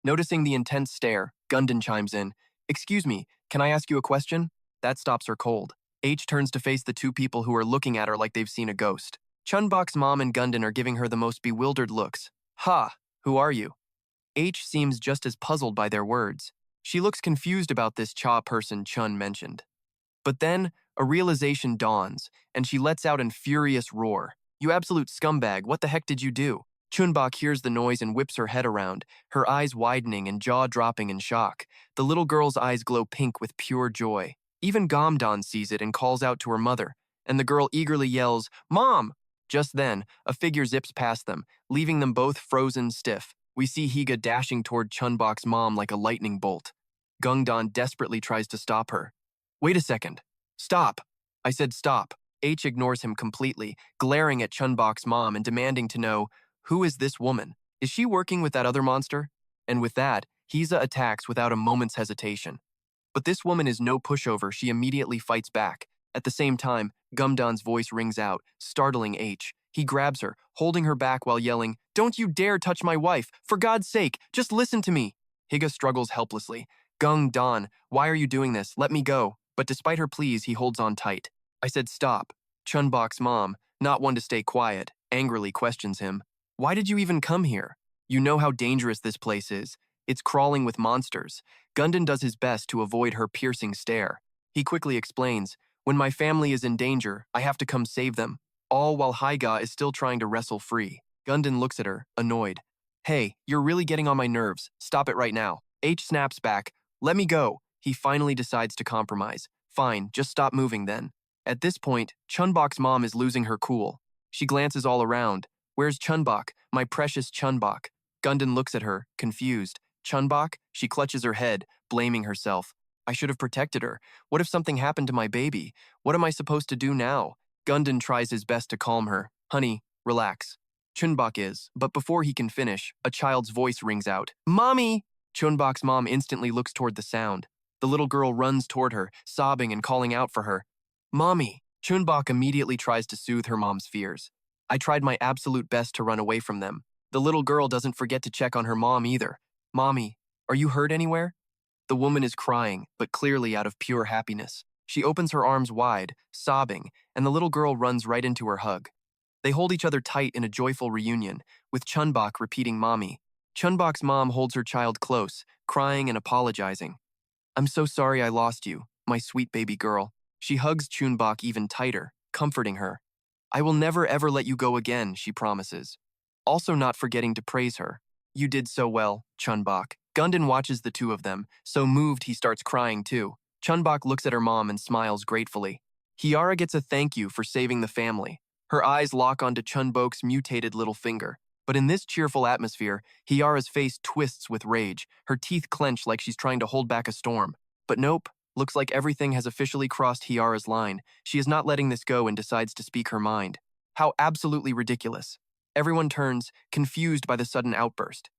Noticing the intense stare, Gundon chimes in. Excuse me, can I ask you a question? That stops her cold. H turns to face the two people who are looking at her like they've seen a ghost. Chun-Bok's mom and Gundon are giving her the most bewildered looks. Ha, who are you? H seems just as puzzled by their words. She looks confused about this Cha person Chun mentioned. But then, a realization dawns, and she lets out an furious roar. You absolute scumbag, what the heck did you do? Chun-Bok hears the noise and whips her head around, her eyes widening and jaw dropping in shock. The little girl's eyes glow pink with pure joy. Even Gom-don sees it and calls out to her mother, and the girl eagerly yells, "Mom!" Just then, a figure zips past them, leaving them both frozen stiff. We see Higa dashing toward Chun-Bok's mom like a lightning bolt. Gong-don desperately tries to stop her. Wait a second. Stop. I said stop. H ignores him completely, glaring at Chun-Bok's mom and demanding to know, who is this woman? Is she working with that other monster? And with that, Hiza attacks without a moment's hesitation. But this woman is no pushover, she immediately fights back. At the same time, Gum-don's voice rings out, startling H. He grabs her, holding her back while yelling, "Don't you dare touch my wife! For God's sake, just listen to me!" Higa struggles helplessly. Gong-don, why are you doing this? Let me go. But despite her pleas, he holds on tight. I said stop. Chun-Bok's mom, not one to stay quiet, angrily questions him. Why did you even come here? You know how dangerous this place is. It's crawling with monsters. Gundon does his best to avoid her piercing stare. He quickly explains, when my family is in danger, I have to come save them. All while Higa is still trying to wrestle free. Gundon looks at her, annoyed. Hey, you're really getting on my nerves. Stop it right now. H snaps back. Let me go. He finally decides to compromise. Fine, just stop moving then. At this point, Chun-Bok's mom is losing her cool. She glances all around. Where's Chun-Bok? My precious Chun-Bok. Gundon looks at her, confused. Chun-Bok? She clutches her head, blaming herself. I should have protected her. What if something happened to my baby? What am I supposed to do now? Gundon tries his best to calm her. Honey, relax. Chun-Bok is, but before he can finish, a child's voice rings out. Mommy! Chun-Bok's mom instantly looks toward the sound. The little girl runs toward her, sobbing and calling out for her. Mommy! Chun-Bok immediately tries to soothe her mom's fears. I tried my absolute best to run away from them. The little girl doesn't forget to check on her mom either. Mommy, are you hurt anywhere? The woman is crying, but clearly out of pure happiness. She opens her arms wide, sobbing, and the little girl runs right into her hug. They hold each other tight in a joyful reunion, with Chun-Bok repeating Mommy. Chun-Bok's mom holds her child close, crying and apologizing. I'm so sorry I lost you, my sweet baby girl. She hugs Chun-Bok even tighter, comforting her. I will never ever let you go again, she promises. Also not forgetting to praise her. You did so well, Chun-Bok. Gundon watches the two of them, so moved he starts crying too. Chun-Bok looks at her mom and smiles gratefully. Hyara gets a thank you for saving the family. Her eyes lock onto Chun-Bok's mutated little finger. But in this cheerful atmosphere, Hyara's face twists with rage. Her teeth clench like she's trying to hold back a storm. But nope, looks like everything has officially crossed Hyara's line. She is not letting this go and decides to speak her mind. How absolutely ridiculous. Everyone turns, confused by the sudden outburst.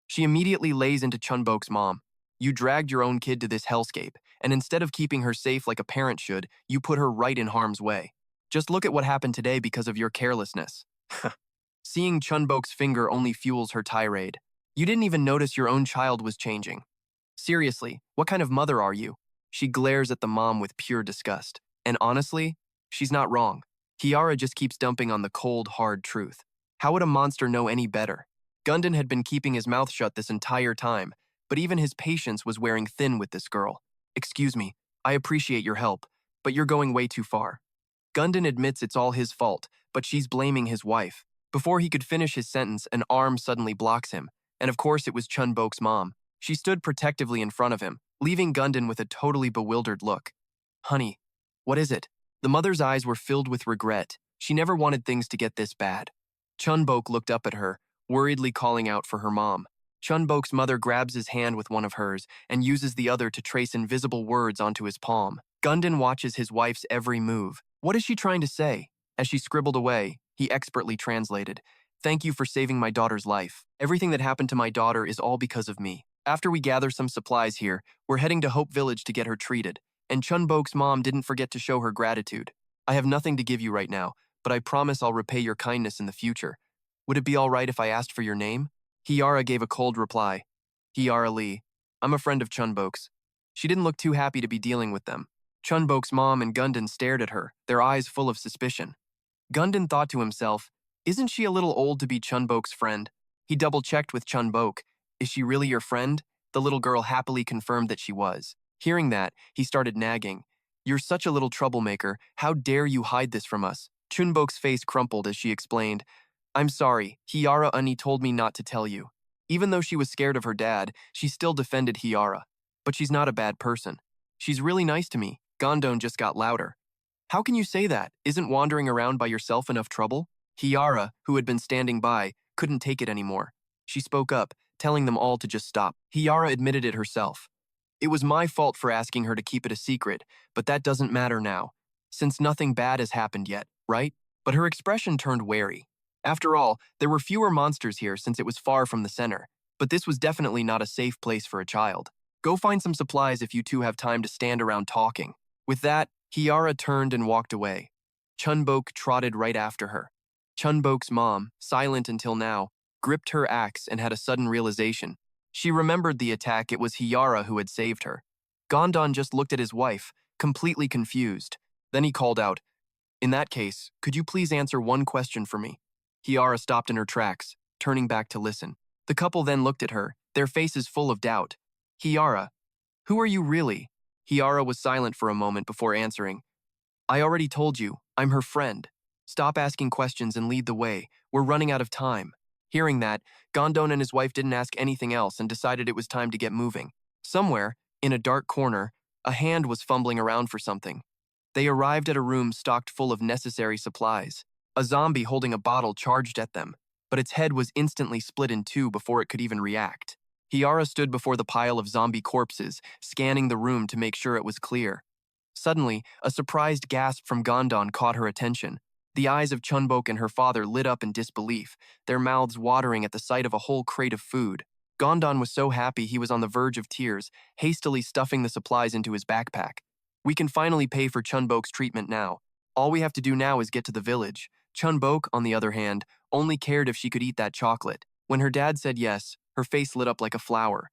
She immediately lays into Chun-Bok's mom. You dragged your own kid to this hellscape, and instead of keeping her safe like a parent should, you put her right in harm's way. Just look at what happened today because of your carelessness. Seeing Chun-Bok's finger only fuels her tirade. You didn't even notice your own child was changing. Seriously, what kind of mother are you? She glares at the mom with pure disgust. And honestly, she's not wrong. Hyara just keeps dumping on the cold, hard truth. How would a monster know any better? Gom-don had been keeping his mouth shut this entire time, but even his patience was wearing thin with this girl. Excuse me, I appreciate your help, but you're going way too far. Gom-don admits it's all his fault, but she's blaming his wife. Before he could finish his sentence, an arm suddenly blocks him, and of course it was Chun-Bok's mom. She stood protectively in front of him, leaving Gom-don with a totally bewildered look. Honey, what is it? The mother's eyes were filled with regret. She never wanted things to get this bad. Chun-Bok looked up at her, worriedly calling out for her mom. Chun-Bok's mother grabs his hand with one of hers and uses the other to trace invisible words onto his palm. Gom-don watches his wife's every move. What is she trying to say? As she scribbled away, he expertly translated, "Thank you for saving my daughter's life. Everything that happened to my daughter is all because of me. After we gather some supplies here, we're heading to Hope Village to get her treated. And Chun-Bok's mom didn't forget to show her gratitude. I have nothing to give you right now, but I promise I'll repay your kindness in the future. Would it be all right if I asked for your name?" Hyara gave a cold reply. Hyara Lee. I'm a friend of Chun-Bok's. She didn't look too happy to be dealing with them. Chun-Bok's mom and Gom-don stared at her, their eyes full of suspicion. Gom-don thought to himself, isn't she a little old to be Chun-Bok's friend? He double-checked with Chun-Bok. Is she really your friend? The little girl happily confirmed that she was. Hearing that, he started nagging. You're such a little troublemaker. How dare you hide this from us? Chun-Bok's face crumpled as she explained. I'm sorry, Hyara Unni told me not to tell you. Even though she was scared of her dad, she still defended Hyara. But she's not a bad person. She's really nice to me. Gom-don just got louder. How can you say that? Isn't wandering around by yourself enough trouble? Hyara, who had been standing by, couldn't take it anymore. She spoke up, telling them all to just stop. Hyara admitted it herself. It was my fault for asking her to keep it a secret, but that doesn't matter now, since nothing bad has happened yet, right? But her expression turned wary. After all, there were fewer monsters here since it was far from the center, but this was definitely not a safe place for a child. Go find some supplies if you two have time to stand around talking. With that, Hyara turned and walked away. Chun-Bok trotted right after her. Chun-Bok's mom, silent until now, gripped her axe and had a sudden realization. She remembered the attack. It was Hyara who had saved her. Gom-don just looked at his wife, completely confused. Then he called out, in that case, could you please answer one question for me? Hyara stopped in her tracks, turning back to listen. The couple then looked at her, their faces full of doubt. Hyara, who are you really? Hyara was silent for a moment before answering. I already told you, I'm her friend. Stop asking questions and lead the way. We're running out of time. Hearing that, Gom-don and his wife didn't ask anything else and decided it was time to get moving. Somewhere, in a dark corner, a hand was fumbling around for something. They arrived at a room stocked full of necessary supplies. A zombie holding a bottle charged at them, but its head was instantly split in two before it could even react. Hyara stood before the pile of zombie corpses, scanning the room to make sure it was clear. Suddenly, a surprised gasp from Gom-don caught her attention. The eyes of Chun-Bok and her father lit up in disbelief, their mouths watering at the sight of a whole crate of food. Gom-don was so happy he was on the verge of tears, hastily stuffing the supplies into his backpack. We can finally pay for Chun-Bok's treatment now. All we have to do now is get to the village. Chun-Bok, on the other hand, only cared if she could eat that chocolate. When her dad said yes, her face lit up like a flower.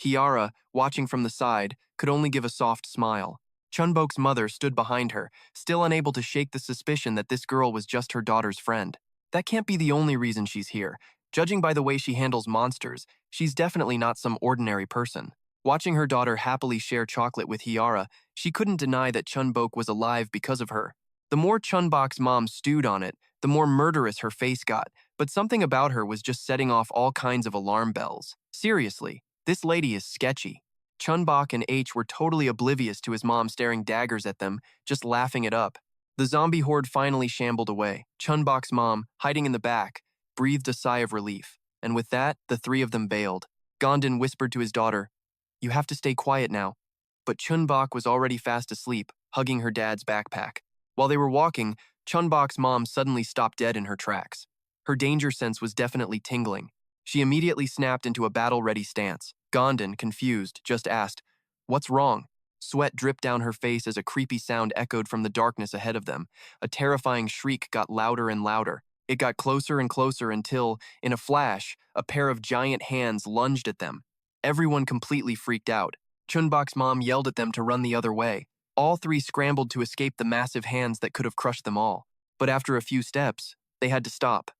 Hyara, watching from the side, could only give a soft smile. Chun-Bok's mother stood behind her, still unable to shake the suspicion that this girl was just her daughter's friend. That can't be the only reason she's here. Judging by the way she handles monsters, she's definitely not some ordinary person. Watching her daughter happily share chocolate with Hyara, she couldn't deny that Chun-Bok was alive because of her. The more Chun-Bok's mom stewed on it, the more murderous her face got, but something about her was just setting off all kinds of alarm bells. Seriously, this lady is sketchy. Chun-Bok and H were totally oblivious to his mom staring daggers at them, just laughing it up. The zombie horde finally shambled away. Chun-Bok's mom, hiding in the back, breathed a sigh of relief, and with that, the three of them bailed. Gom-don whispered to his daughter, "You have to stay quiet now." But Chun-Bok was already fast asleep, hugging her dad's backpack. While they were walking, Chun-Bok's mom suddenly stopped dead in her tracks. Her danger sense was definitely tingling. She immediately snapped into a battle-ready stance. Gom-don, confused, just asked, "What's wrong?" Sweat dripped down her face as a creepy sound echoed from the darkness ahead of them. A terrifying shriek got louder and louder. It got closer and closer until, in a flash, a pair of giant hands lunged at them. Everyone completely freaked out. Chun-Bok's mom yelled at them to run the other way. All three scrambled to escape the massive hands that could have crushed them all. But after a few steps, they had to stop.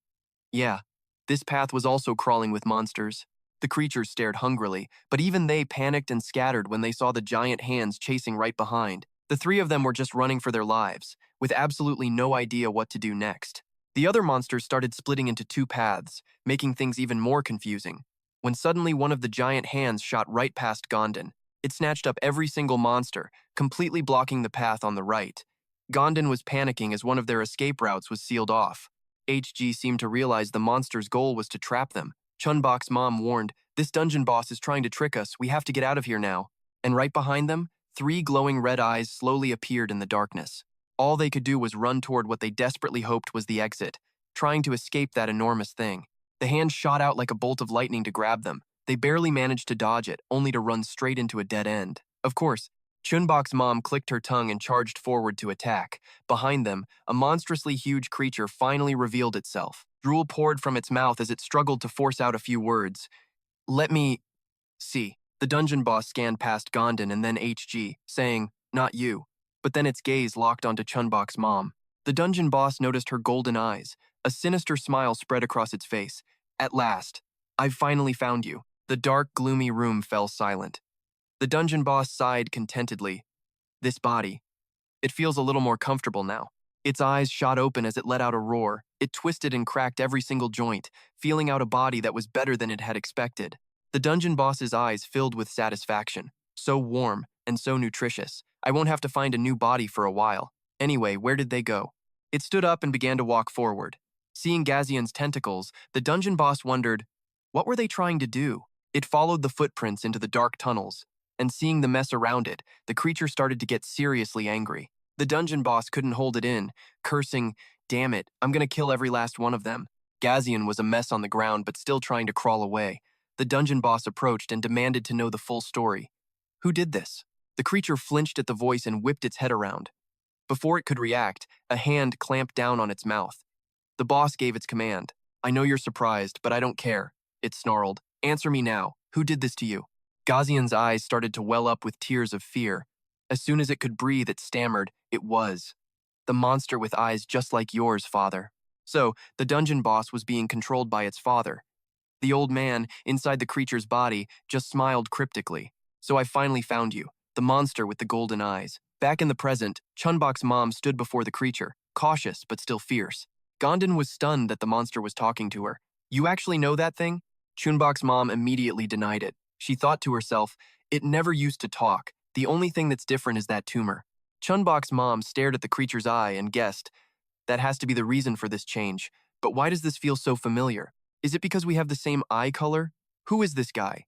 Yeah, this path was also crawling with monsters. The creatures stared hungrily, but even they panicked and scattered when they saw the giant hands chasing right behind. The three of them were just running for their lives, with absolutely no idea what to do next. The other monsters started splitting into two paths, making things even more confusing. When suddenly one of the giant hands shot right past Gom-don. It snatched up every single monster, completely blocking the path on the right. Gom-don was panicking as one of their escape routes was sealed off. HG seemed to realize the monster's goal was to trap them. Chun-Bok's mom warned, "This dungeon boss is trying to trick us. We have to get out of here now." And right behind them, three glowing red eyes slowly appeared in the darkness. All they could do was run toward what they desperately hoped was the exit, trying to escape that enormous thing. The hand shot out like a bolt of lightning to grab them. They barely managed to dodge it, only to run straight into a dead end. Of course, Chun-Bok's mom clicked her tongue and charged forward to attack. Behind them, a monstrously huge creature finally revealed itself. Drool poured from its mouth as it struggled to force out a few words. "Let me see." The dungeon boss scanned past Gom-don and then HG, saying, "Not you." But then its gaze locked onto Chun-Bok's mom. The dungeon boss noticed her golden eyes. A sinister smile spread across its face. "At last, I've finally found you." The dark, gloomy room fell silent. The dungeon boss sighed contentedly. "This body. It feels a little more comfortable now." Its eyes shot open as it let out a roar. It twisted and cracked every single joint, feeling out a body that was better than it had expected. The dungeon boss's eyes filled with satisfaction. So warm and so nutritious. I won't have to find a new body for a while. Anyway, where did they go? It stood up and began to walk forward. Seeing Gazian's tentacles, the dungeon boss wondered, what were they trying to do? It followed the footprints into the dark tunnels, and seeing the mess around it, the creature started to get seriously angry. The dungeon boss couldn't hold it in, cursing, "Damn it, I'm gonna kill every last one of them." Gazian was a mess on the ground but still trying to crawl away. The dungeon boss approached and demanded to know the full story. Who did this? The creature flinched at the voice and whipped its head around. Before it could react, a hand clamped down on its mouth. The boss gave its command. "I know you're surprised, but I don't care," it snarled. "Answer me now. Who did this to you?" Gazian's eyes started to well up with tears of fear. As soon as it could breathe, it stammered, "It was the monster with eyes just like yours, father." So, the dungeon boss was being controlled by its father. The old man, inside the creature's body, just smiled cryptically. "So I finally found you, the monster with the golden eyes." Back in the present, Chun-Bok's mom stood before the creature, cautious but still fierce. Gom-don was stunned that the monster was talking to her. "You actually know that thing?" Chun-Bok's mom immediately denied it. She thought to herself, "It never used to talk. The only thing that's different is that tumor." Chun-Bok's mom stared at the creature's eye and guessed, "That has to be the reason for this change. But why does this feel so familiar? Is it because we have the same eye color? Who is this guy?"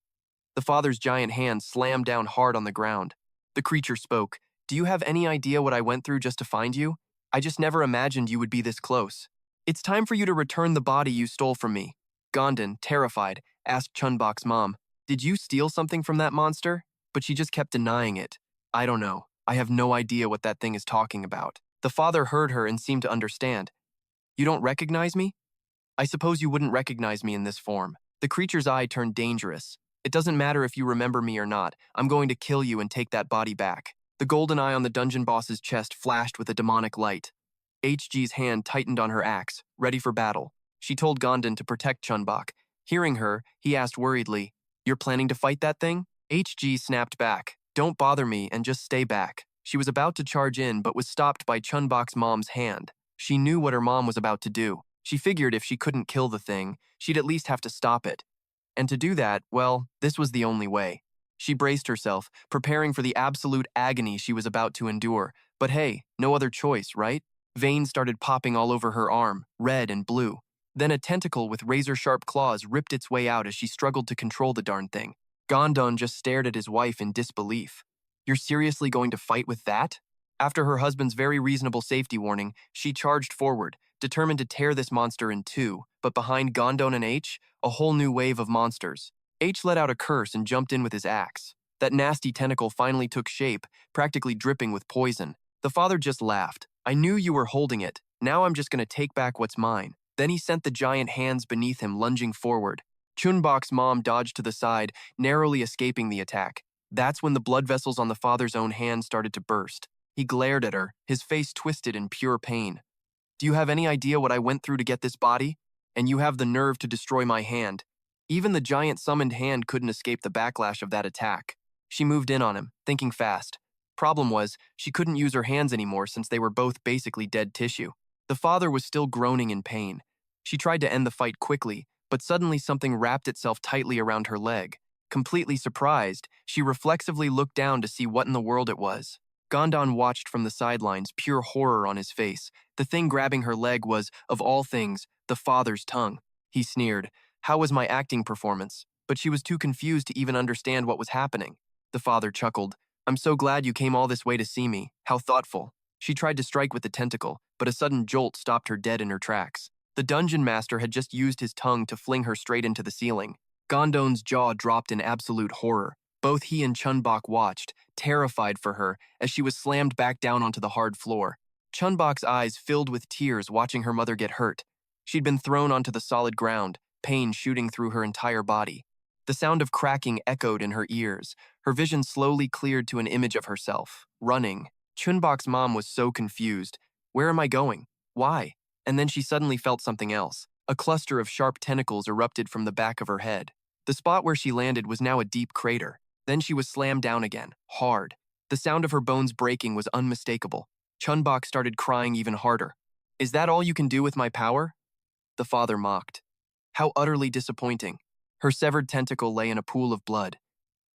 The father's giant hand slammed down hard on the ground. The creature spoke, "Do you have any idea what I went through just to find you? I just never imagined you would be this close. It's time for you to return the body you stole from me." Gom-don, terrified, asked Chun-Bok's mom, "Did you steal something from that monster?" But she just kept denying it. "I don't know. I have no idea what that thing is talking about." The father heard her and seemed to understand. "You don't recognize me? I suppose you wouldn't recognize me in this form." The creature's eye turned dangerous. "It doesn't matter if you remember me or not. I'm going to kill you and take that body back." The golden eye on the dungeon boss's chest flashed with a demonic light. HG's hand tightened on her axe, ready for battle. She told Gom-don to protect Chun-Bok. Hearing her, he asked worriedly, "You're planning to fight that thing?" HG snapped back, "Don't bother me and just stay back." She was about to charge in but was stopped by Chun-Bok's mom's hand. She knew what her mom was about to do. She figured if she couldn't kill the thing, she'd at least have to stop it. And to do that, well, this was the only way. She braced herself, preparing for the absolute agony she was about to endure. But hey, no other choice, right? Veins started popping all over her arm, red and blue. Then a tentacle with razor-sharp claws ripped its way out as she struggled to control the darn thing. Gom-don just stared at his wife in disbelief. "You're seriously going to fight with that?" After her husband's very reasonable safety warning, she charged forward, determined to tear this monster in two, but behind Gom-don and H, a whole new wave of monsters. H let out a curse and jumped in with his axe. That nasty tentacle finally took shape, practically dripping with poison. The father just laughed. "I knew you were holding it. Now I'm just going to take back what's mine." Then he sent the giant hands beneath him lunging forward. Chun-Bok's mom dodged to the side, narrowly escaping the attack. That's when the blood vessels on the father's own hand started to burst. He glared at her, his face twisted in pure pain. "Do you have any idea what I went through to get this body? And you have the nerve to destroy my hand." Even the giant summoned hand couldn't escape the backlash of that attack. She moved in on him, thinking fast. Problem was, she couldn't use her hands anymore since they were both basically dead tissue. The father was still groaning in pain. She tried to end the fight quickly, but suddenly something wrapped itself tightly around her leg. Completely surprised, she reflexively looked down to see what in the world it was. Gom-don watched from the sidelines, pure horror on his face. The thing grabbing her leg was, of all things, the father's tongue. He sneered. How was my acting performance? But she was too confused to even understand what was happening. The father chuckled. "I'm so glad you came all this way to see me. How thoughtful." She tried to strike with the tentacle, but a sudden jolt stopped her dead in her tracks. The dungeon master had just used his tongue to fling her straight into the ceiling. Gom-don's jaw dropped in absolute horror. Both he and Chun-Bok watched, terrified for her, as she was slammed back down onto the hard floor. Chun-Bok's eyes filled with tears watching her mother get hurt. She'd been thrown onto the solid ground, pain shooting through her entire body. The sound of cracking echoed in her ears. Her vision slowly cleared to an image of herself, running. Chun-Bok's mom was so confused. Where am I going? Why? And then she suddenly felt something else. A cluster of sharp tentacles erupted from the back of her head. The spot where she landed was now a deep crater. Then she was slammed down again, hard. The sound of her bones breaking was unmistakable. Chun-Bok started crying even harder. "Is that all you can do with my power?" The father mocked. How utterly disappointing. Her severed tentacle lay in a pool of blood.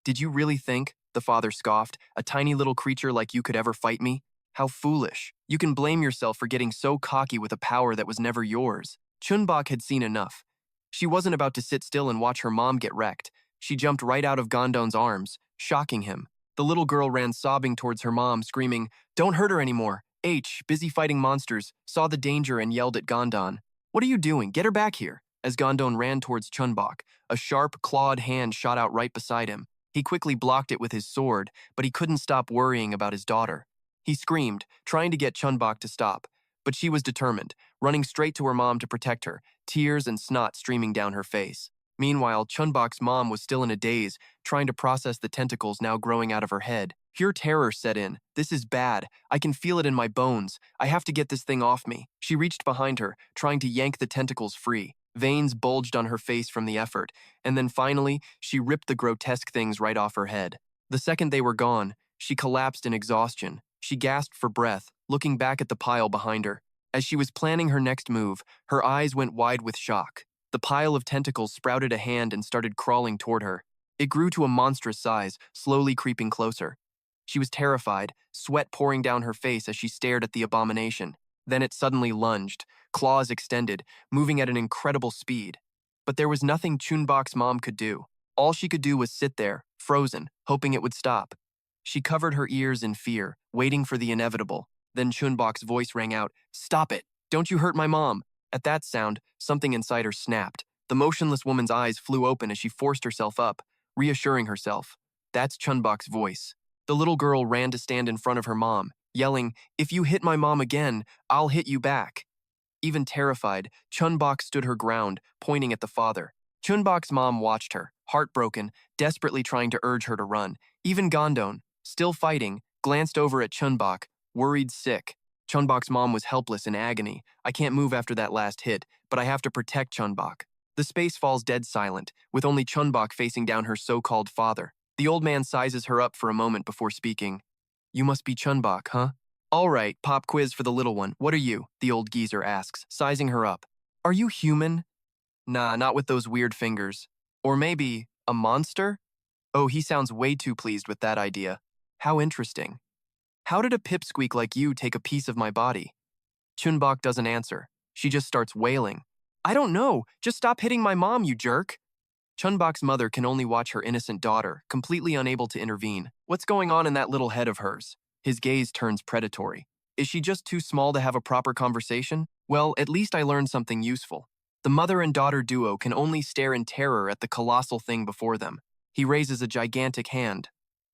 "Did you really think," the father scoffed, "a tiny little creature like you could ever fight me? How foolish. You can blame yourself for getting so cocky with a power that was never yours." Chun-Bok had seen enough. She wasn't about to sit still and watch her mom get wrecked. She jumped right out of Gom-don's arms, shocking him. The little girl ran sobbing towards her mom, screaming, "Don't hurt her anymore." H, busy fighting monsters, saw the danger and yelled at Gom-don. "What are you doing? Get her back here." As Gom-don ran towards Chun-Bok, a sharp, clawed hand shot out right beside him. He quickly blocked it with his sword, but he couldn't stop worrying about his daughter. He screamed, trying to get Chun-Bok to stop, but she was determined, running straight to her mom to protect her, tears and snot streaming down her face. Meanwhile, Chun-Bok's mom was still in a daze, trying to process the tentacles now growing out of her head. Pure terror set in. "This is bad. I can feel it in my bones. I have to get this thing off me." She reached behind her, trying to yank the tentacles free. Veins bulged on her face from the effort, and then finally, she ripped the grotesque things right off her head. The second they were gone, she collapsed in exhaustion. She gasped for breath, looking back at the pile behind her. As she was planning her next move, her eyes went wide with shock. The pile of tentacles sprouted a hand and started crawling toward her. It grew to a monstrous size, slowly creeping closer. She was terrified, sweat pouring down her face as she stared at the abomination. Then it suddenly lunged, claws extended, moving at an incredible speed. But there was nothing Chun-Bok's mom could do. All she could do was sit there, frozen, hoping it would stop. She covered her ears in fear, waiting for the inevitable. Then Chun-Bok's voice rang out, "Stop it! Don't you hurt my mom!" At that sound, something inside her snapped. The motionless woman's eyes flew open as she forced herself up, reassuring herself. That's Chun-Bok's voice. The little girl ran to stand in front of her mom, yelling, "If you hit my mom again, I'll hit you back." Even terrified, Chun-Bok stood her ground, pointing at the father. Chun-Bok's mom watched her, heartbroken, desperately trying to urge her to run. Even Gom-don, still fighting, glanced over at Chun-Bok, worried sick. Chun-Bok's mom was helpless in agony. "I can't move after that last hit, but I have to protect Chun-Bok." The space falls dead silent, with only Chun-Bok facing down her so-called father. The old man sizes her up for a moment before speaking. "You must be Chun-Bok, huh?" "All right, pop quiz for the little one. What are you?" the old geezer asks, sizing her up. "Are you human?" "Nah, not with those weird fingers." "Or maybe, a monster?" Oh, he sounds way too pleased with that idea. How interesting. How did a pipsqueak like you take a piece of my body? Chun-Bok doesn't answer. She just starts wailing. I don't know. Just stop hitting my mom, you jerk. Chun-Bok's mother can only watch her innocent daughter, completely unable to intervene. What's going on in that little head of hers? His gaze turns predatory. Is she just too small to have a proper conversation? Well, at least I learned something useful. The mother and daughter duo can only stare in terror at the colossal thing before them. He raises a gigantic hand.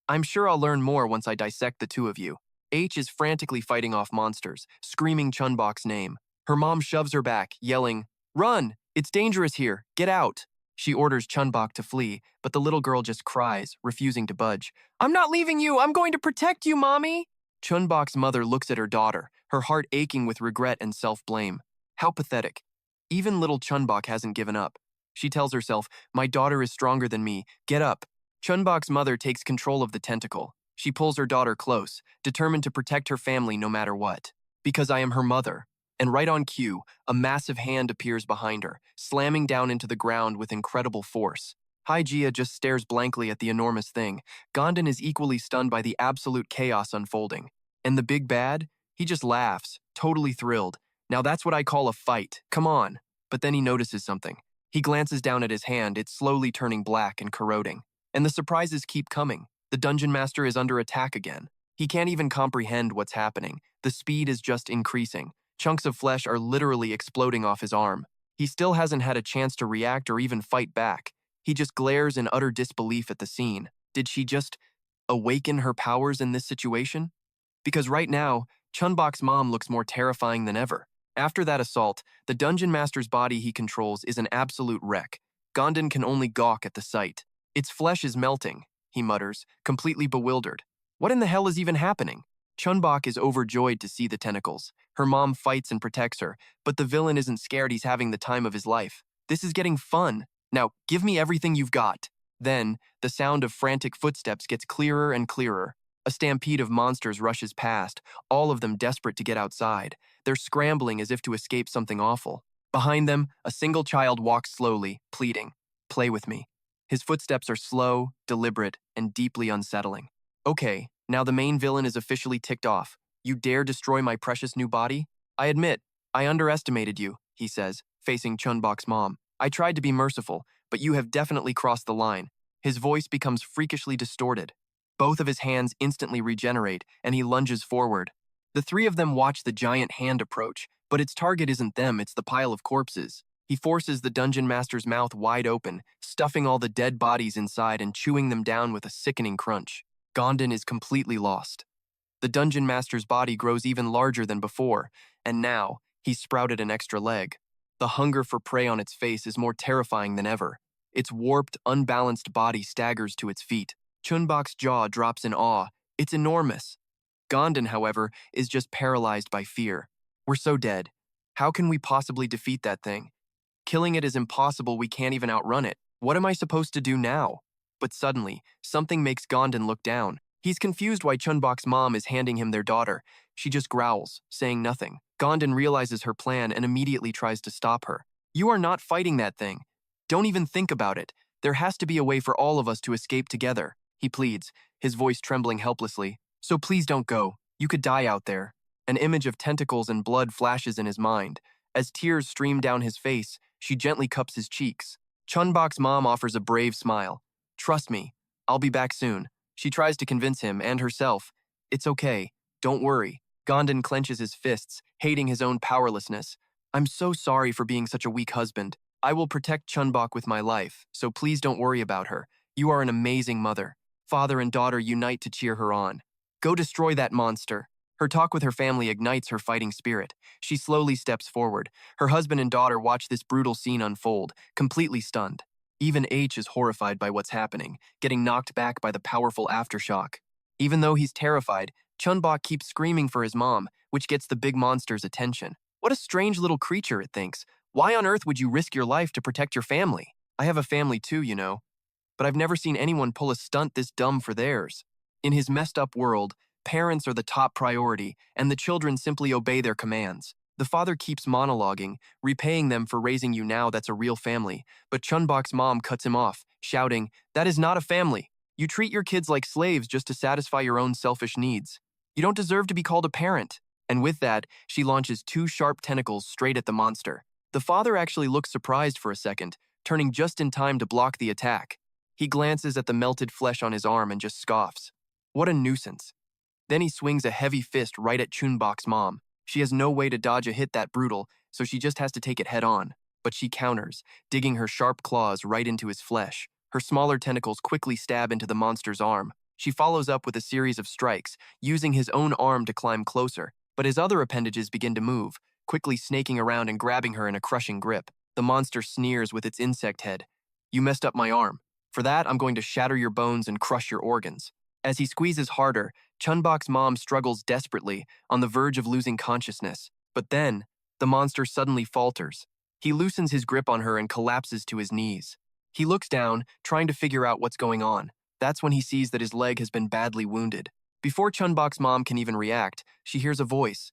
I'm sure I'll learn more once I dissect the two of you. H is frantically fighting off monsters, screaming Chun-Bok's name. Her mom shoves her back, yelling, Run! It's dangerous here! Get out! She orders Chun-Bok to flee, but the little girl just cries, refusing to budge. I'm not leaving you! I'm going to protect you, Mommy! Chun-Bok's mother looks at her daughter, her heart aching with regret and self-blame. How pathetic. Even little Chun-Bok hasn't given up. She tells herself, my daughter is stronger than me. Get up. Chun-Bok's mother takes control of the tentacle. She pulls her daughter close, determined to protect her family no matter what. Because I am her mother. And right on cue, a massive hand appears behind her, slamming down into the ground with incredible force. Hygeia just stares blankly at the enormous thing. Gom-don is equally stunned by the absolute chaos unfolding. And the big bad? He just laughs, totally thrilled. Now that's what I call a fight. Come on. But then he notices something. He glances down at his hand, it's slowly turning black and corroding. And the surprises keep coming. The dungeon master is under attack again. He can't even comprehend what's happening. The speed is just increasing. Chunks of flesh are literally exploding off his arm. He still hasn't had a chance to react or even fight back. He just glares in utter disbelief at the scene. Did she just awaken her powers in this situation? Because right now, Chun-Bok's mom looks more terrifying than ever. After that assault, the dungeon master's body he controls is an absolute wreck. Gom-don can only gawk at the sight. Its flesh is melting, he mutters, completely bewildered. What in the hell is even happening? Chun-Bok is overjoyed to see the tentacles. Her mom fights and protects her, but the villain isn't scared he's having the time of his life. This is getting fun. Now, give me everything you've got. Then, the sound of frantic footsteps gets clearer and clearer. A stampede of monsters rushes past, all of them desperate to get outside. They're scrambling as if to escape something awful. Behind them, a single child walks slowly, pleading, Play with me. His footsteps are slow, deliberate, and deeply unsettling. Okay, now the main villain is officially ticked off. You dare destroy my precious new body? I admit, I underestimated you, he says, facing Chun-Bok's mom. I tried to be merciful, but you have definitely crossed the line. His voice becomes freakishly distorted. Both of his hands instantly regenerate, and he lunges forward. The three of them watch the giant hand approach, but its target isn't them, it's the pile of corpses. He forces the dungeon master's mouth wide open, stuffing all the dead bodies inside and chewing them down with a sickening crunch. Gom-don is completely lost. The dungeon master's body grows even larger than before, and now, he's sprouted an extra leg. The hunger for prey on its face is more terrifying than ever. Its warped, unbalanced body staggers to its feet. Chun-Bok's jaw drops in awe. It's enormous. Gom-don, however, is just paralyzed by fear. We're so dead. How can we possibly defeat that thing? Killing it is impossible, we can't even outrun it. What am I supposed to do now? But suddenly, something makes Gom-don look down. He's confused why Chun-Bok's mom is handing him their daughter. She just growls, saying nothing. Gom-don realizes her plan and immediately tries to stop her. You are not fighting that thing. Don't even think about it. There has to be a way for all of us to escape together, he pleads, his voice trembling helplessly. So please don't go. You could die out there. An image of tentacles and blood flashes in his mind. As tears stream down his face, she gently cups his cheeks. Chun-Bok's mom offers a brave smile. Trust me, I'll be back soon. She tries to convince him and herself. It's okay. Don't worry. Gom-don clenches his fists, hating his own powerlessness. I'm so sorry for being such a weak husband. I will protect Chun-Bok with my life, so please don't worry about her. You are an amazing mother. Father and daughter unite to cheer her on. Go destroy that monster. Her talk with her family ignites her fighting spirit. She slowly steps forward. Her husband and daughter watch this brutal scene unfold, completely stunned. Even H is horrified by what's happening, getting knocked back by the powerful aftershock. Even though he's terrified, Chun-Bok keeps screaming for his mom, which gets the big monster's attention. What a strange little creature, it thinks. Why on earth would you risk your life to protect your family? I have a family too, you know. But I've never seen anyone pull a stunt this dumb for theirs. In his messed up world, parents are the top priority, and the children simply obey their commands. The father keeps monologuing, repaying them for raising you now, that's a real family. But Chun-Bok's mom cuts him off, shouting, That is not a family. You treat your kids like slaves just to satisfy your own selfish needs. You don't deserve to be called a parent. And with that, she launches two sharp tentacles straight at the monster. The father actually looks surprised for a second, turning just in time to block the attack. He glances at the melted flesh on his arm and just scoffs. What a nuisance. Then he swings a heavy fist right at Chun-Bok's mom. She has no way to dodge a hit that brutal, so she just has to take it head on. But she counters, digging her sharp claws right into his flesh. Her smaller tentacles quickly stab into the monster's arm. She follows up with a series of strikes, using his own arm to climb closer, but his other appendages begin to move, quickly snaking around and grabbing her in a crushing grip. The monster sneers with its insect head. You messed up my arm. For that, I'm going to shatter your bones and crush your organs. As he squeezes harder, Chun-Bok's mom struggles desperately, on the verge of losing consciousness. But then, the monster suddenly falters. He loosens his grip on her and collapses to his knees. He looks down, trying to figure out what's going on. That's when he sees that his leg has been badly wounded. Before Chun-Bok's mom can even react, she hears a voice.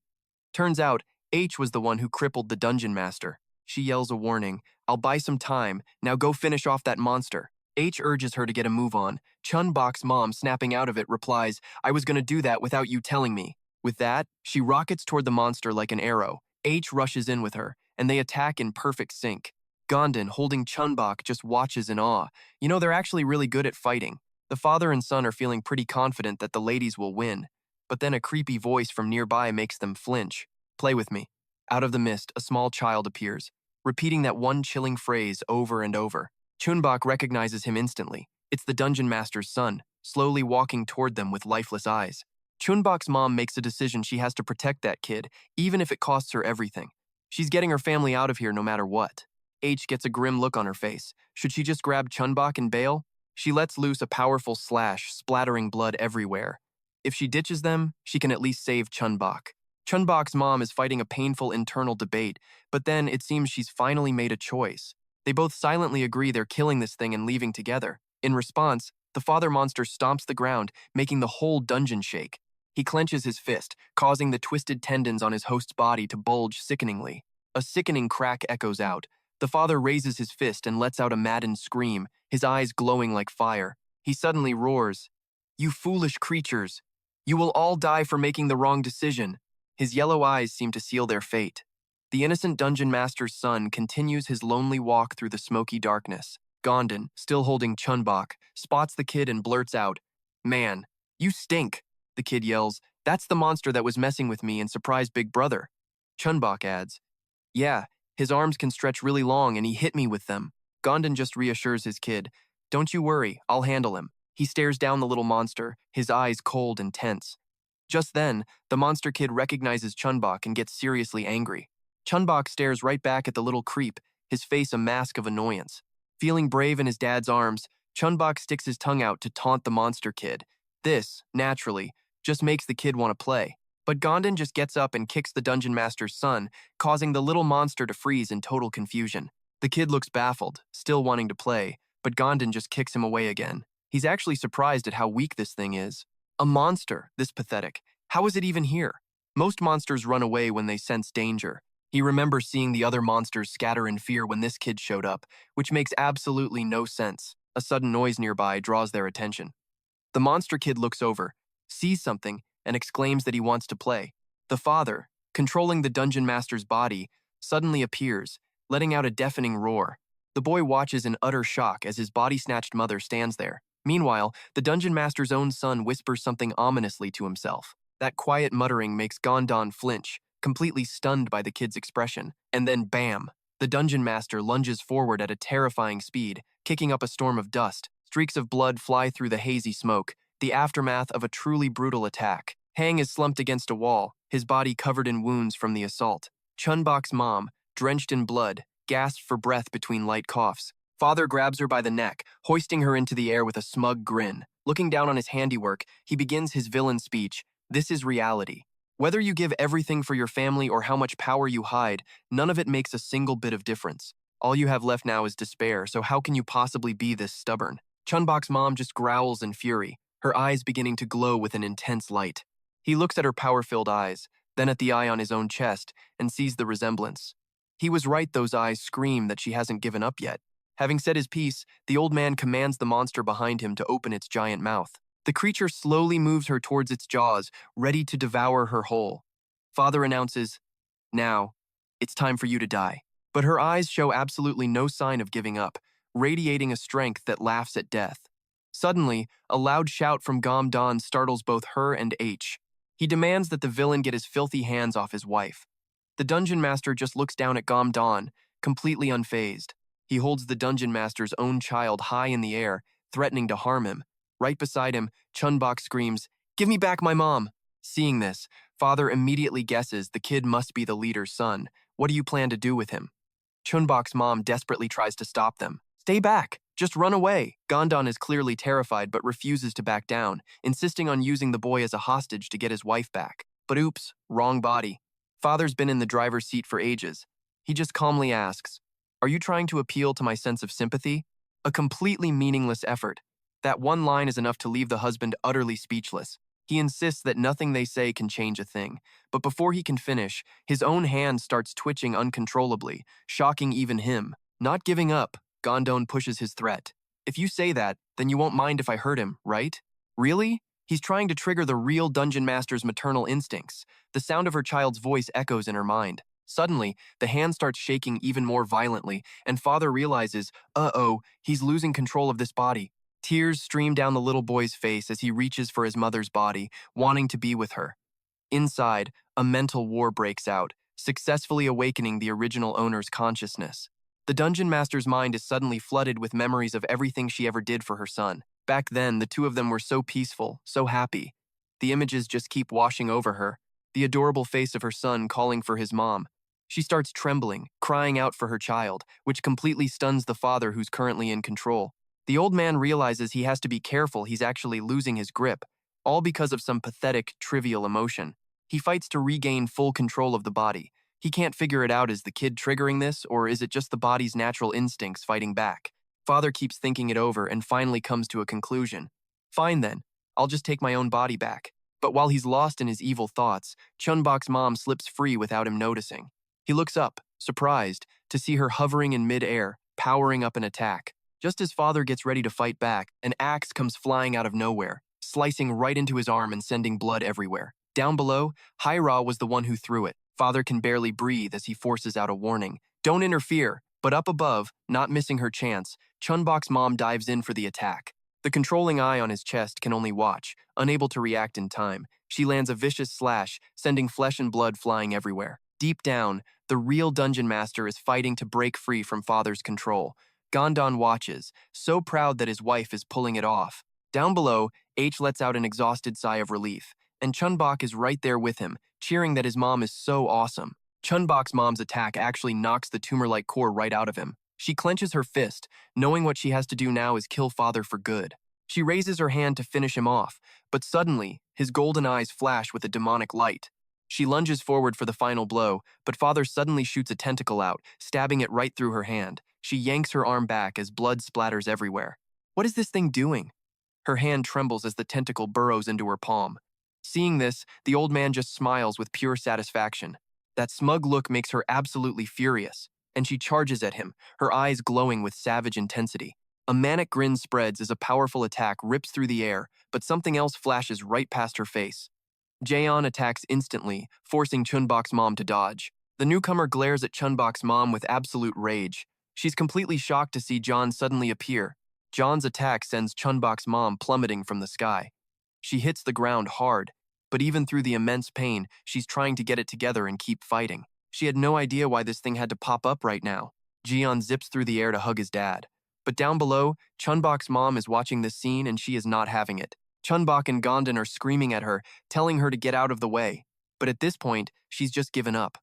Turns out, H was the one who crippled the dungeon master. She yells a warning. I'll buy some time, now go finish off that monster. H urges her to get a move on. Chun-Bok's mom, snapping out of it, replies, I was gonna do that without you telling me. With that, she rockets toward the monster like an arrow. H rushes in with her, and they attack in perfect sync. Gom-don, holding Chun-Bok, just watches in awe. You know, they're actually really good at fighting. The father and son are feeling pretty confident that the ladies will win. But then a creepy voice from nearby makes them flinch. Play with me. Out of the mist, a small child appears, repeating that one chilling phrase over and over. Chun-Bok recognizes him instantly. It's the dungeon master's son, slowly walking toward them with lifeless eyes. Chun-Bok's mom makes a decision she has to protect that kid, even if it costs her everything. She's getting her family out of here no matter what. H gets a grim look on her face. Should she just grab Chun-Bok and bail? She lets loose a powerful slash, splattering blood everywhere. If she ditches them, she can at least save Chun-Bok. Chun-Bok's mom is fighting a painful internal debate, but then it seems she's finally made a choice. They both silently agree they're killing this thing and leaving together. In response, the father monster stomps the ground, making the whole dungeon shake. He clenches his fist, causing the twisted tendons on his host's body to bulge sickeningly. A sickening crack echoes out. The father raises his fist and lets out a maddened scream, his eyes glowing like fire. He suddenly roars, You foolish creatures! You will all die for making the wrong decision. His yellow eyes seem to seal their fate. The innocent dungeon master's son continues his lonely walk through the smoky darkness. Gom-don, still holding Chun-Bok, spots the kid and blurts out, Man, you stink! The kid yells, That's the monster that was messing with me and surprised Big Brother. Chun-Bok adds, Yeah, his arms can stretch really long and he hit me with them. Gom-don just reassures his kid, Don't you worry, I'll handle him. He stares down the little monster, his eyes cold and tense. Just then, the monster kid recognizes Chun-Bok and gets seriously angry. Chun-Bok stares right back at the little creep, his face a mask of annoyance. Feeling brave in his dad's arms, Chun-Bok sticks his tongue out to taunt the monster kid. This, naturally, just makes the kid want to play. But Gom-don just gets up and kicks the dungeon master's son, causing the little monster to freeze in total confusion. The kid looks baffled, still wanting to play, but Gom-don just kicks him away again. He's actually surprised at how weak this thing is. A monster, this pathetic. How is it even here? Most monsters run away when they sense danger. He remembers seeing the other monsters scatter in fear when this kid showed up, which makes absolutely no sense. A sudden noise nearby draws their attention. The monster kid looks over, sees something, and exclaims that he wants to play. The father, controlling the dungeon master's body, suddenly appears, letting out a deafening roar. The boy watches in utter shock as his body-snatched mother stands there. Meanwhile, the dungeon master's own son whispers something ominously to himself. That quiet muttering makes Gom-don flinch, completely stunned by the kid's expression. And then bam! The dungeon master lunges forward at a terrifying speed, kicking up a storm of dust. Streaks of blood fly through the hazy smoke, the aftermath of a truly brutal attack. Hang is slumped against a wall, his body covered in wounds from the assault. Chun-Bok's mom, drenched in blood, gasps for breath between light coughs. Father grabs her by the neck, hoisting her into the air with a smug grin. Looking down on his handiwork, he begins his villain speech. This is reality. Whether you give everything for your family or how much power you hide, none of it makes a single bit of difference. All you have left now is despair, so how can you possibly be this stubborn? Chun-Bok's mom just growls in fury, her eyes beginning to glow with an intense light. He looks at her power-filled eyes, then at the eye on his own chest, and sees the resemblance. He was right, those eyes scream that she hasn't given up yet. Having said his piece, the old man commands the monster behind him to open its giant mouth. The creature slowly moves her towards its jaws, ready to devour her whole. Father announces, "Now, it's time for you to die." But her eyes show absolutely no sign of giving up, radiating a strength that laughs at death. Suddenly, a loud shout from Gom-don startles both her and H. He demands that the villain get his filthy hands off his wife. The dungeon master just looks down at Gom-don, completely unfazed. He holds the dungeon master's own child high in the air, threatening to harm him. Right beside him, Chun-Bok screams, "Give me back my mom!" Seeing this, Father immediately guesses the kid must be the leader's son. What do you plan to do with him? Chun-Bok's mom desperately tries to stop them. "Stay back! Just run away!" Gom-don is clearly terrified but refuses to back down, insisting on using the boy as a hostage to get his wife back. But oops, wrong body. Father's been in the driver's seat for ages. He just calmly asks, "Are you trying to appeal to my sense of sympathy?" A completely meaningless effort. That one line is enough to leave the husband utterly speechless. He insists that nothing they say can change a thing, but before he can finish, his own hand starts twitching uncontrollably, shocking even him. Not giving up, Gom-don pushes his threat. "If you say that, then you won't mind if I hurt him, right?" Really? He's trying to trigger the real dungeon master's maternal instincts. The sound of her child's voice echoes in her mind. Suddenly, the hand starts shaking even more violently, and Father realizes, uh-oh, he's losing control of this body. Tears stream down the little boy's face as he reaches for his mother's body, wanting to be with her. Inside, a mental war breaks out, successfully awakening the original owner's consciousness. The dungeon master's mind is suddenly flooded with memories of everything she ever did for her son. Back then, the two of them were so peaceful, so happy. The images just keep washing over her. The adorable face of her son calling for his mom. She starts trembling, crying out for her child, which completely stuns the father who's currently in control. The old man realizes he has to be careful he's actually losing his grip, all because of some pathetic, trivial emotion. He fights to regain full control of the body. He can't figure it out, is the kid triggering this, or is it just the body's natural instincts fighting back? Father keeps thinking it over and finally comes to a conclusion. Fine then, I'll just take my own body back. But while he's lost in his evil thoughts, Chun-Bok's mom slips free without him noticing. He looks up, surprised, to see her hovering in mid-air, powering up an attack. Just as Father gets ready to fight back, an axe comes flying out of nowhere, slicing right into his arm and sending blood everywhere. Down below, Hyra was the one who threw it. Father can barely breathe as he forces out a warning. "Don't interfere." But up above, not missing her chance, Chun-Bok's mom dives in for the attack. The controlling eye on his chest can only watch, unable to react in time. She lands a vicious slash, sending flesh and blood flying everywhere. Deep down, the real dungeon master is fighting to break free from Father's control. Gom-don watches, so proud that his wife is pulling it off. Down below, H lets out an exhausted sigh of relief, and Chun-Bok is right there with him, cheering that his mom is so awesome. Chun-Bok's mom's attack actually knocks the tumor-like core right out of him. She clenches her fist, knowing what she has to do now is kill Father for good. She raises her hand to finish him off, but suddenly, his golden eyes flash with a demonic light. She lunges forward for the final blow, but Father suddenly shoots a tentacle out, stabbing it right through her hand. She yanks her arm back as blood splatters everywhere. What is this thing doing? Her hand trembles as the tentacle burrows into her palm. Seeing this, the old man just smiles with pure satisfaction. That smug look makes her absolutely furious, and she charges at him, her eyes glowing with savage intensity. A manic grin spreads as a powerful attack rips through the air, but something else flashes right past her face. Jaeon attacks instantly, forcing Chun-Bok's mom to dodge. The newcomer glares at Chun-Bok's mom with absolute rage. She's completely shocked to see John suddenly appear. John's attack sends Chun-Bok's mom plummeting from the sky. She hits the ground hard, but even through the immense pain, she's trying to get it together and keep fighting. She had no idea why this thing had to pop up right now. Jaeon zips through the air to hug his dad. But down below, Chun-Bok's mom is watching this scene and she is not having it. Chun-Bok and Gom-don are screaming at her, telling her to get out of the way. But at this point, she's just given up.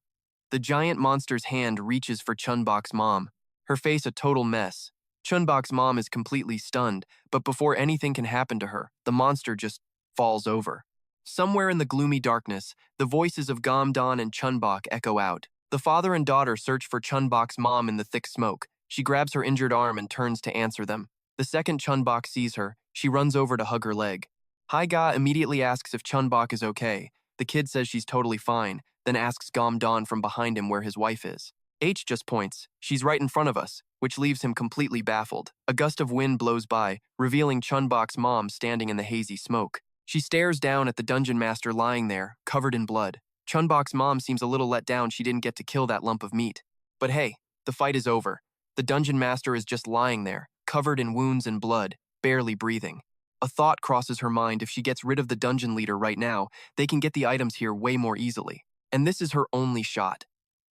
The giant monster's hand reaches for Chun-Bok's mom, her face a total mess. Chun-Bok's mom is completely stunned, but before anything can happen to her, the monster just falls over. Somewhere in the gloomy darkness, the voices of Gom-don and Chun-Bok echo out. The father and daughter search for Chun-Bok's mom in the thick smoke. She grabs her injured arm and turns to answer them. The second Chun-Bok sees her, she runs over to hug her leg. Hyga immediately asks if Chun-Bok is okay. The kid says she's totally fine, then asks Gom-don from behind him where his wife is. H just points, "She's right in front of us." which leaves him completely baffled. A gust of wind blows by, revealing Chun-Bok's mom standing in the hazy smoke. She stares down at the dungeon master lying there, covered in blood. Chun-Bok's mom seems a little let down she didn't get to kill that lump of meat. But hey, the fight is over. The dungeon master is just lying there, covered in wounds and blood, barely breathing. A thought crosses her mind: if she gets rid of the dungeon leader right now, they can get the items here way more easily. And this is her only shot.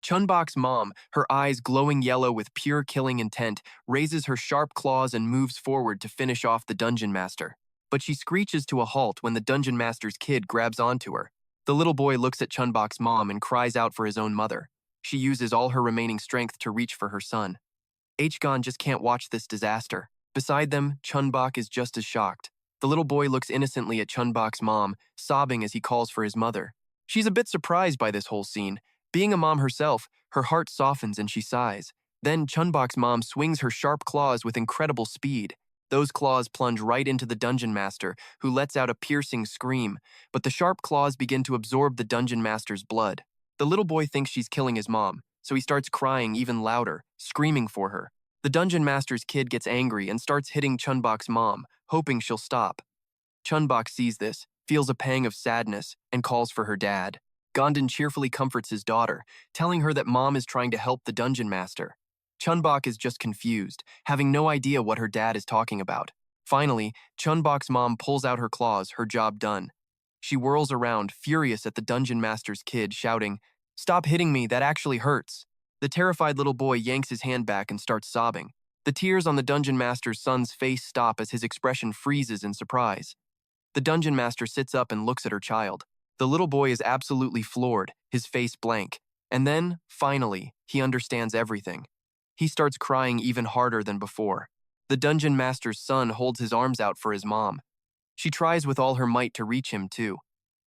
Chun-Bok's mom, her eyes glowing yellow with pure killing intent, raises her sharp claws and moves forward to finish off the dungeon master. But she screeches to a halt when the dungeon master's kid grabs onto her. The little boy looks at Chun-Bok's mom and cries out for his own mother. She uses all her remaining strength to reach for her son. Gon just can't watch this disaster. Beside them, Chun-Bok is just as shocked. The little boy looks innocently at Chun-Bok's mom, sobbing as he calls for his mother. She's a bit surprised by this whole scene. Being a mom herself, her heart softens and she sighs. Then Chun-Bok's mom swings her sharp claws with incredible speed. Those claws plunge right into the dungeon master, who lets out a piercing scream, but the sharp claws begin to absorb the dungeon master's blood. The little boy thinks she's killing his mom, so he starts crying even louder, screaming for her. The dungeon master's kid gets angry and starts hitting Chun-Bok's mom, hoping she'll stop. Chun-Bok sees this, feels a pang of sadness, and calls for her dad. Gom-don cheerfully comforts his daughter, telling her that mom is trying to help the dungeon master. Chun-Bok is just confused, having no idea what her dad is talking about. Finally, Chun-Bok's mom pulls out her claws, her job done. She whirls around, furious at the dungeon master's kid, shouting, "Stop hitting me, that actually hurts." The terrified little boy yanks his hand back and starts sobbing. The tears on the dungeon master's son's face stop as his expression freezes in surprise. The dungeon master sits up and looks at her child. The little boy is absolutely floored, his face blank. And then, finally, he understands everything. He starts crying even harder than before. The dungeon master's son holds his arms out for his mom. She tries with all her might to reach him, too.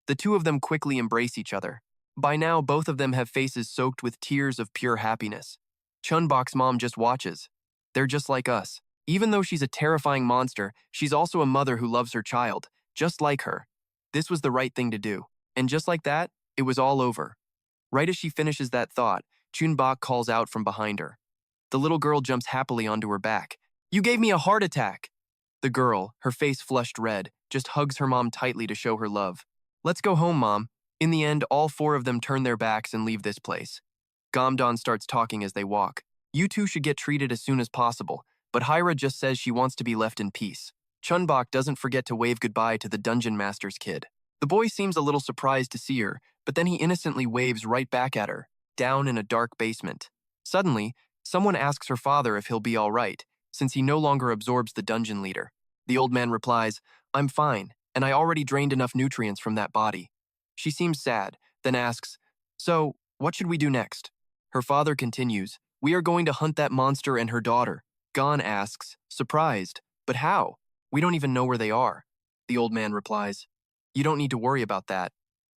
The two of them quickly embrace each other. By now, both of them have faces soaked with tears of pure happiness. Chun-Bok's mom just watches. They're just like us. Even though she's a terrifying monster, she's also a mother who loves her child, just like her. This was the right thing to do. And just like that, it was all over. Right as she finishes that thought, Chun-Bok calls out from behind her. The little girl jumps happily onto her back. "You gave me a heart attack!" The girl, her face flushed red, just hugs her mom tightly to show her love. "Let's go home, Mom." In the end, all four of them turn their backs and leave this place. Gom-don starts talking as they walk. "You two should get treated as soon as possible, but Hyra just says she wants to be left in peace." Chun-Bok doesn't forget to wave goodbye to the dungeon master's kid. The boy seems a little surprised to see her, but then he innocently waves right back at her, down in a dark basement. Suddenly, someone asks her father if he'll be all right, since he no longer absorbs the dungeon leader. The old man replies, "I'm fine, and I already drained enough nutrients from that body." She seems sad, then asks, "So, what should we do next?" Her father continues, "We are going to hunt that monster and her daughter." Gon asks, surprised, "But how? We don't even know where they are." The old man replies, "You don't need to worry about that,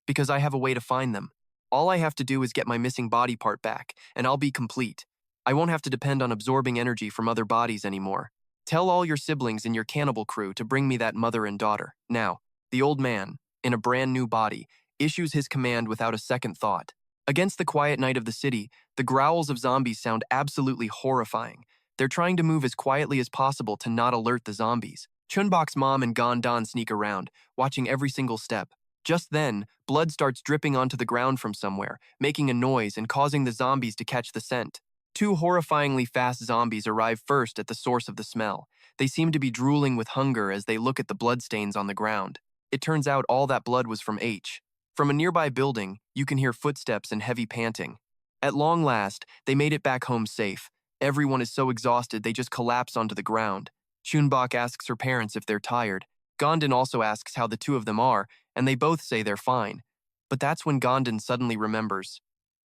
because I have a way to find them. All I have to do is get my missing body part back, and I'll be complete. I won't have to depend on absorbing energy from other bodies anymore. Tell all your siblings in your cannibal crew to bring me that mother and daughter." Now, the old man, in a brand new body, issues his command without a second thought. Against the quiet night of the city, the growls of zombies sound absolutely horrifying. They're trying to move as quietly as possible to not alert the zombies. Chun-Bok's mom and Gom-don sneak around, watching every single step. Just then, blood starts dripping onto the ground from somewhere, making a noise and causing the zombies to catch the scent. Two horrifyingly fast zombies arrive first at the source of the smell. They seem to be drooling with hunger as they look at the bloodstains on the ground. It turns out all that blood was from H. From a nearby building, you can hear footsteps and heavy panting. At long last, they made it back home safe. Everyone is so exhausted they just collapse onto the ground. Chun-Bok asks her parents if they're tired. Gom-don also asks how the two of them are, and they both say they're fine. But that's when Gom-don suddenly remembers.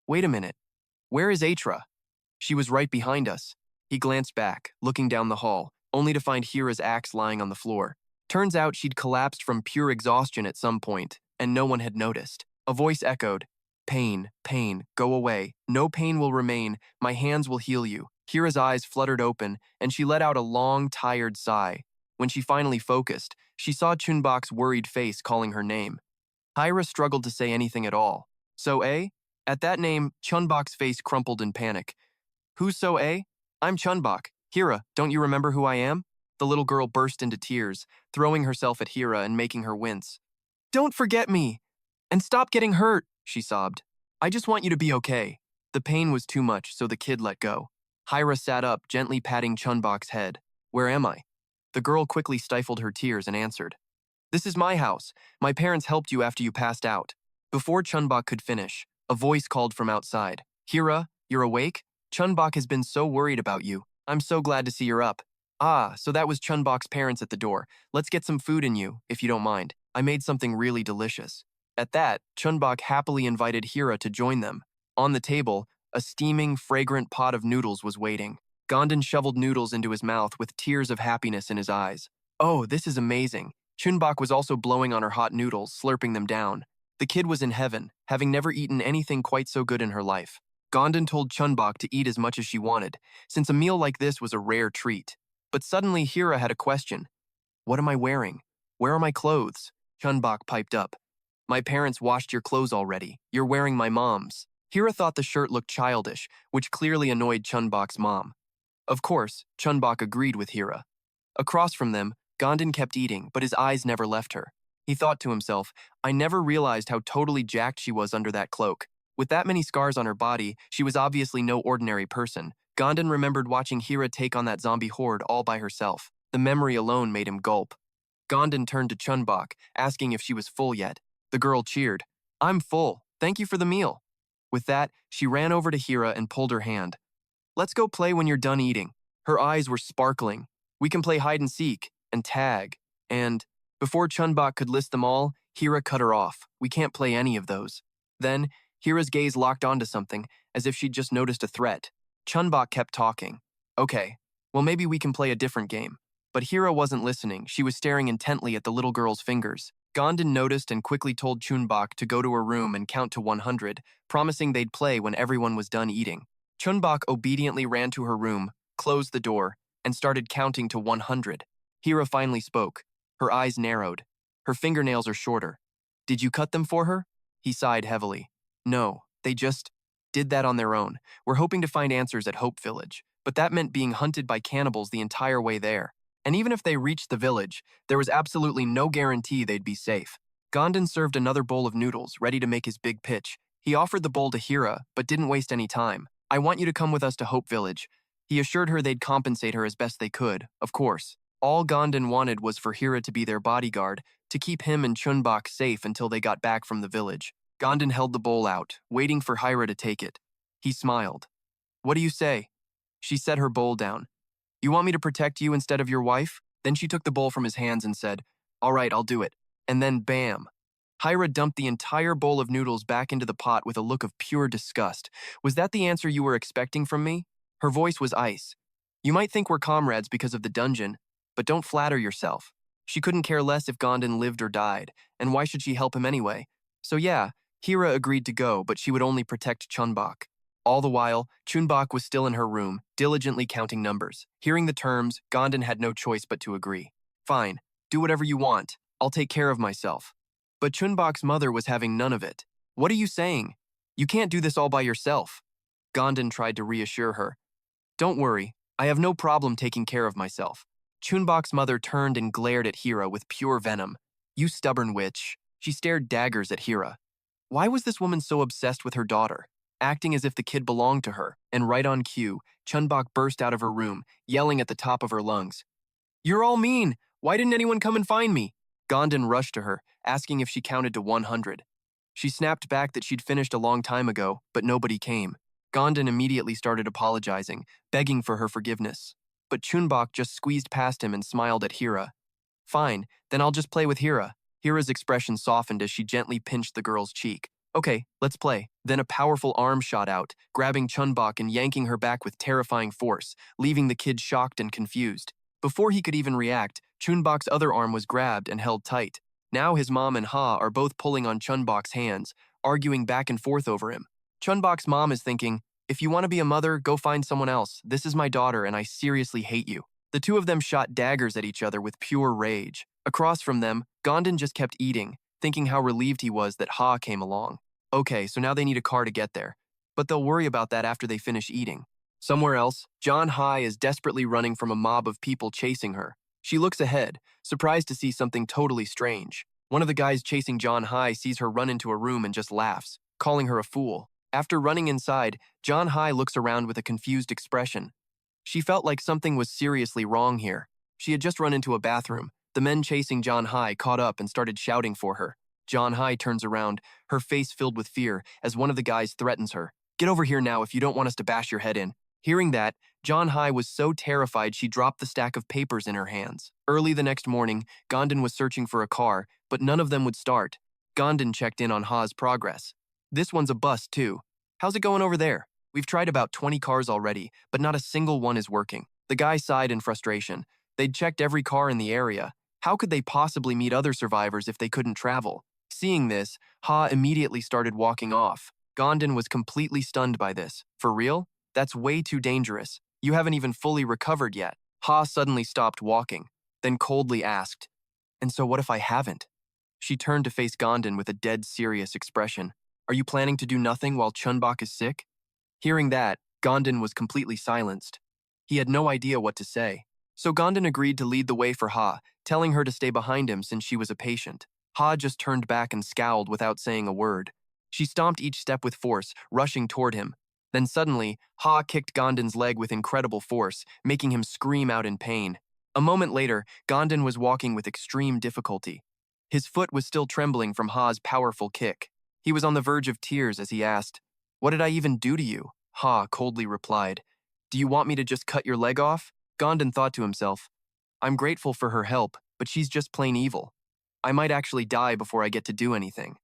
Wait a minute. Where is Atra? She was right behind us. He glanced back, looking down the hall, only to find Hira's axe lying on the floor. Turns out she'd collapsed from pure exhaustion at some point, and no one had noticed. A voice echoed, "Pain, pain, go away. No pain will remain. My hands will heal you." Hira's eyes fluttered open, and she let out a long, tired sigh. When she finally focused, she saw Chun-Bok's worried face calling her name. Hira struggled to say anything at all. "So-A?" At that name, Chun-Bok's face crumpled in panic. "Who's So-A? I'm Chun-Bok. Hira, don't you remember who I am? The little girl burst into tears, throwing herself at Hira and making her wince. Don't forget me! And stop getting hurt, she sobbed. I just want you to be okay. The pain was too much, so the kid let go. Hira sat up, gently patting Chun-Bok's head. Where am I? The girl quickly stifled her tears and answered. This is my house. My parents helped you after you passed out. Before Chun-Bok could finish, a voice called from outside. Hira, you're awake? Chun-Bok has been so worried about you. I'm so glad to see you're up. Ah, so that was Chun-Bok's parents at the door. Let's get some food in you, if you don't mind. I made something really delicious. At that, Chun-Bok happily invited Hira to join them. On the table, a steaming, fragrant pot of noodles was waiting. Gom-don shoveled noodles into his mouth with tears of happiness in his eyes. Oh, this is amazing. Chun-Bok was also blowing on her hot noodles, slurping them down. The kid was in heaven, having never eaten anything quite so good in her life. Gom-don told Chun-Bok to eat as much as she wanted, since a meal like this was a rare treat. But suddenly Hira had a question. What am I wearing? Where are my clothes? Chun-Bok piped up. My parents washed your clothes already. You're wearing my mom's. Hira thought the shirt looked childish, which clearly annoyed Chun-Bok's mom. Of course, Chun-Bok agreed with Hira. Across from them, Gom-don kept eating, but his eyes never left her. He thought to himself, I never realized how totally jacked she was under that cloak. With that many scars on her body, she was obviously no ordinary person. Gom-don remembered watching Hira take on that zombie horde all by herself. The memory alone made him gulp. Gom-don turned to Chun-Bok, asking if she was full yet. The girl cheered. I'm full. Thank you for the meal. With that, she ran over to Hira and pulled her hand. Let's go play when you're done eating. Her eyes were sparkling. We can play hide and seek, and tag, and… Before Chun-Bok could list them all, Hira cut her off. We can't play any of those. Then, Hira's gaze locked onto something, as if she'd just noticed a threat. Chun-Bok kept talking. Okay, well maybe we can play a different game. But Hira wasn't listening. She was staring intently at the little girl's fingers. Gom-don noticed and quickly told Chun-Bok to go to her room and count to 100, promising they'd play when everyone was done eating. Chun-Bok obediently ran to her room, closed the door, and started counting to 100. Hira finally spoke. Her eyes narrowed. Her fingernails are shorter. Did you cut them for her? He sighed heavily. No, they just did that on their own. We're hoping to find answers at Hope Village, but that meant being hunted by cannibals the entire way there. And even if they reached the village, there was absolutely no guarantee they'd be safe. Gom-don served another bowl of noodles, ready to make his big pitch. He offered the bowl to Hira, but didn't waste any time. I want you to come with us to Hope Village. He assured her they'd compensate her as best they could, of course. All Gom-don wanted was for Hira to be their bodyguard, to keep him and Chun-Bok safe until they got back from the village. Gom-don held the bowl out, waiting for Hira to take it. He smiled. What do you say? She set her bowl down. You want me to protect you instead of your wife? Then she took the bowl from his hands and said, All right, I'll do it. And then bam. Hira dumped the entire bowl of noodles back into the pot with a look of pure disgust. Was that the answer you were expecting from me? Her voice was ice. You might think we're comrades because of the dungeon, but don't flatter yourself. She couldn't care less if Gom-don lived or died, and why should she help him anyway? So yeah, Hira agreed to go, but she would only protect Chun-Bok. All the while, Chun-Bok was still in her room, diligently counting numbers. Hearing the terms, Gom-don had no choice but to agree. Fine, do whatever you want. I'll take care of myself. But Chun-Bok's mother was having none of it. What are you saying? You can't do this all by yourself. Gom-don tried to reassure her. Don't worry, I have no problem taking care of myself. Chun-Bok's mother turned and glared at Hira with pure venom. You stubborn witch. She stared daggers at Hira. Why was this woman so obsessed with her daughter, acting as if the kid belonged to her? And right on cue, Chun-Bok burst out of her room, yelling at the top of her lungs. You're all mean! Why didn't anyone come and find me? Gom-don rushed to her, asking if she counted to 100. She snapped back that she'd finished a long time ago, but nobody came. Gom-don immediately started apologizing, begging for her forgiveness. But Chun-Bok just squeezed past him and smiled at Hira. Fine, then I'll just play with Hira. Hira's expression softened as she gently pinched the girl's cheek. Okay, let's play. Then a powerful arm shot out, grabbing Chun-Bok and yanking her back with terrifying force, leaving the kid shocked and confused. Before he could even react, Chun-Bok's other arm was grabbed and held tight. Now his mom and Ha are both pulling on Chun-Bok's hands, arguing back and forth over him. Chun-Bok's mom is thinking, if you want to be a mother, go find someone else. This is my daughter and I seriously hate you. The two of them shot daggers at each other with pure rage. Across from them, Gom-don just kept eating, thinking how relieved he was that Ha came along. Okay, so now they need a car to get there. But they'll worry about that after they finish eating. Somewhere else, John Hai is desperately running from a mob of people chasing her. She looks ahead, surprised to see something totally strange. One of the guys chasing John Hai sees her run into a room and just laughs, calling her a fool. After running inside, John Hai looks around with a confused expression. She felt like something was seriously wrong here. She had just run into a bathroom. The men chasing John Hai caught up and started shouting for her. John Hai turns around, her face filled with fear, as one of the guys threatens her. "Get over here now if you don't want us to bash your head in." Hearing that, John Hai was so terrified she dropped the stack of papers in her hands. Early the next morning, Gom-don was searching for a car, but none of them would start. Gom-don checked in on Ha's progress. "This one's a bust, too. How's it going over there? We've tried about 20 cars already, but not a single one is working." The guy sighed in frustration. They'd checked every car in the area. How could they possibly meet other survivors if they couldn't travel? Seeing this, Ha immediately started walking off. Gom-don was completely stunned by this. "For real? That's way too dangerous. You haven't even fully recovered yet." Ha suddenly stopped walking, then coldly asked, "And so what if I haven't?" She turned to face Gom-don with a dead serious expression. "Are you planning to do nothing while Chun-Bok is sick?" Hearing that, Gom-don was completely silenced. He had no idea what to say. So Gom-don agreed to lead the way for Ha, telling her to stay behind him since she was a patient. Ha just turned back and scowled without saying a word. She stomped each step with force, rushing toward him. Then suddenly, Ha kicked Gom-don's leg with incredible force, making him scream out in pain. A moment later, Gom-don was walking with extreme difficulty. His foot was still trembling from Ha's powerful kick. He was on the verge of tears as he asked, "What did I even do to you?" Ha coldly replied, "Do you want me to just cut your leg off?" Gom-don thought to himself, "I'm grateful for her help, but she's just plain evil. I might actually die before I get to do anything."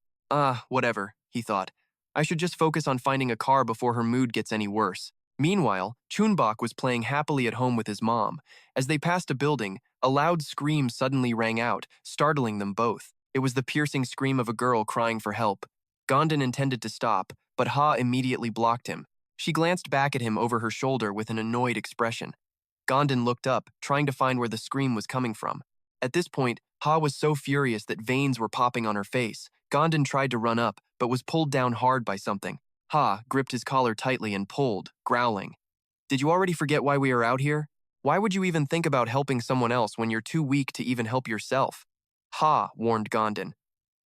Whatever, he thought. I should just focus on finding a car before her mood gets any worse. Meanwhile, Chun-Bok was playing happily at home with his mom. As they passed a building, a loud scream suddenly rang out, startling them both. It was the piercing scream of a girl crying for help. Gom-don intended to stop, but Ha immediately blocked him. She glanced back at him over her shoulder with an annoyed expression. Gom-don looked up, trying to find where the scream was coming from. At this point, Ha was so furious that veins were popping on her face. Gom-don tried to run up, but was pulled down hard by something. Ha gripped his collar tightly and pulled, growling. "Did you already forget why we are out here? Why would you even think about helping someone else when you're too weak to even help yourself?" "Ha," warned Gom-don.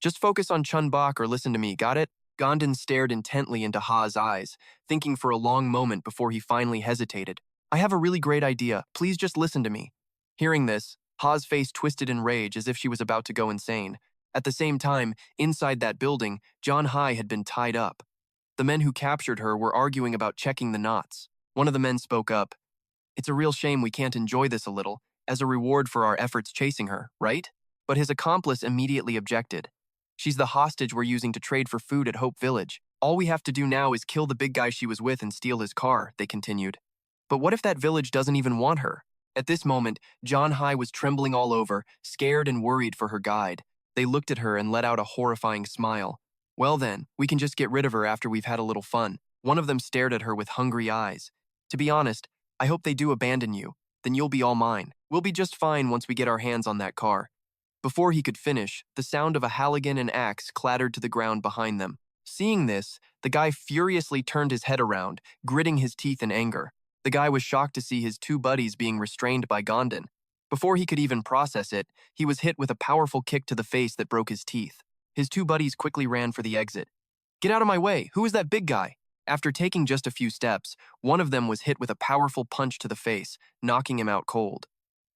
"Just focus on Chun-Bok or listen to me, got it?" Gom-don stared intently into Ha's eyes, thinking for a long moment before he finally hesitated. "I have a really great idea. Please just listen to me." Hearing this, Ha's face twisted in rage as if she was about to go insane. At the same time, inside that building, John Hai had been tied up. The men who captured her were arguing about checking the knots. One of the men spoke up. "It's a real shame we can't enjoy this a little, as a reward for our efforts chasing her, right?" But his accomplice immediately objected. "She's the hostage we're using to trade for food at Hope Village. All we have to do now is kill the big guy she was with and steal his car," they continued. "But what if that village doesn't even want her?" At this moment, John Hai was trembling all over, scared and worried for her guide. They looked at her and let out a horrifying smile. "Well then, we can just get rid of her after we've had a little fun." One of them stared at her with hungry eyes. "To be honest, I hope they do abandon you. Then you'll be all mine. We'll be just fine once we get our hands on that car." Before he could finish, the sound of a halligan and axe clattered to the ground behind them. Seeing this, the guy furiously turned his head around, gritting his teeth in anger. The guy was shocked to see his two buddies being restrained by Gom-don. Before he could even process it, he was hit with a powerful kick to the face that broke his teeth. His two buddies quickly ran for the exit. "Get out of my way! Who is that big guy?" After taking just a few steps, one of them was hit with a powerful punch to the face, knocking him out cold.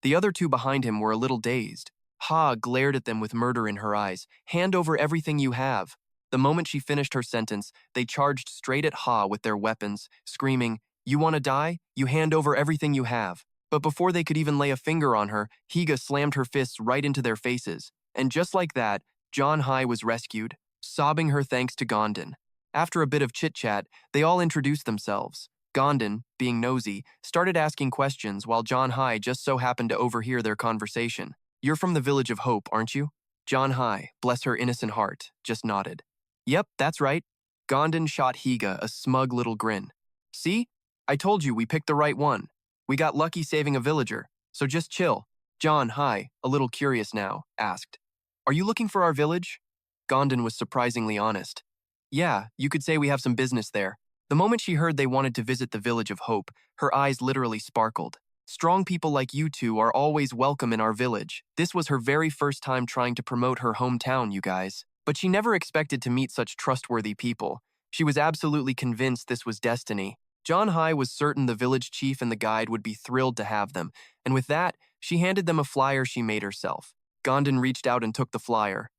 The other two behind him were a little dazed. Ha glared at them with murder in her eyes. "Hand over everything you have." The moment she finished her sentence, they charged straight at Ha with their weapons, screaming, "You want to die? You hand over everything you have." But before they could even lay a finger on her, Higa slammed her fists right into their faces. And just like that, John Hai was rescued, sobbing her thanks to Gom-don. After a bit of chit-chat, they all introduced themselves. Gom-don, being nosy, started asking questions while John Hai just so happened to overhear their conversation. "You're from the Village of Hope, aren't you?" John Hai, bless her innocent heart, just nodded. "Yep, that's right." Gom-don shot Higa a smug little grin. "See? I told you we picked the right one. We got lucky saving a villager, so just chill." John Hai, a little curious now, asked, "Are you looking for our village?" Gom-don was surprisingly honest. "Yeah, you could say we have some business there." The moment she heard they wanted to visit the Village of Hope, her eyes literally sparkled. Strong people like you two are always welcome in our village. This was her very first time trying to promote her hometown, you guys. But she never expected to meet such trustworthy people. She was absolutely convinced this was destiny. John Hai was certain the village chief and the guide would be thrilled to have them, and with that, she handed them a flyer she made herself. Gom-don reached out and took the flyer.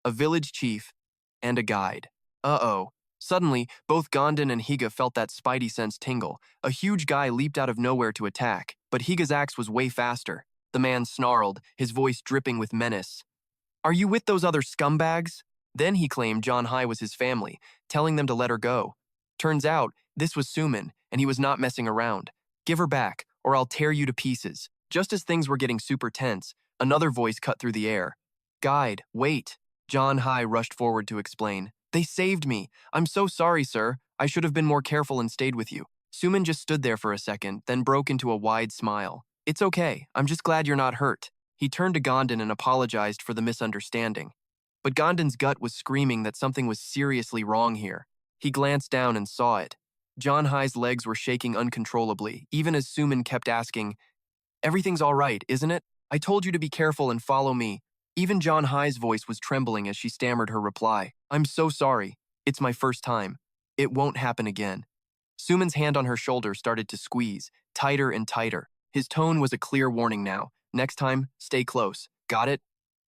A village chief and a guide. Uh-oh. Suddenly, both Gom-don and Higa felt that spidey sense tingle. A huge guy leaped out of nowhere to attack, but Higa's axe was way faster. The man snarled, his voice dripping with menace. Are you with those other scumbags? Then he claimed John Hai was his family, telling them to let her go. Turns out, this was Suman, and he was not messing around. Give her back, or I'll tear you to pieces. Just as things were getting super tense, another voice cut through the air. Guide, wait. John Hai rushed forward to explain. They saved me. I'm so sorry, sir. I should have been more careful and stayed with you. Suman just stood there for a second, then broke into a wide smile. It's okay. I'm just glad you're not hurt. He turned to Gom-don and apologized for the misunderstanding. But Gom-don's gut was screaming that something was seriously wrong here. He glanced down and saw it. John Hai's legs were shaking uncontrollably, even as Suman kept asking, Everything's all right, isn't it? I told you to be careful and follow me. Even John Hai's voice was trembling as she stammered her reply. I'm so sorry. It's my first time. It won't happen again. Suman's hand on her shoulder started to squeeze, tighter and tighter. His tone was a clear warning now. Next time, stay close. Got it?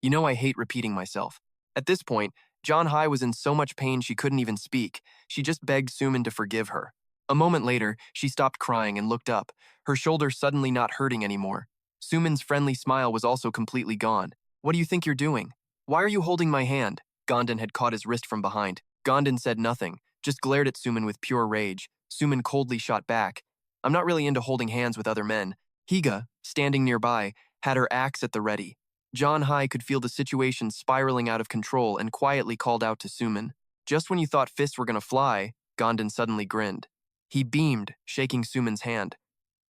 You know I hate repeating myself. At this point, John Hai was in so much pain she couldn't even speak. She just begged Suman to forgive her. A moment later, she stopped crying and looked up, her shoulder suddenly not hurting anymore. Suman's friendly smile was also completely gone. What do you think you're doing? Why are you holding my hand? Gom-don had caught his wrist from behind. Gom-don said nothing, just glared at Suman with pure rage. Suman coldly shot back. I'm not really into holding hands with other men. Higa, standing nearby, had her axe at the ready. John Hai could feel the situation spiraling out of control and quietly called out to Suman. Just when you thought fists were going to fly, Gom-don suddenly grinned. He beamed, shaking Suman's hand.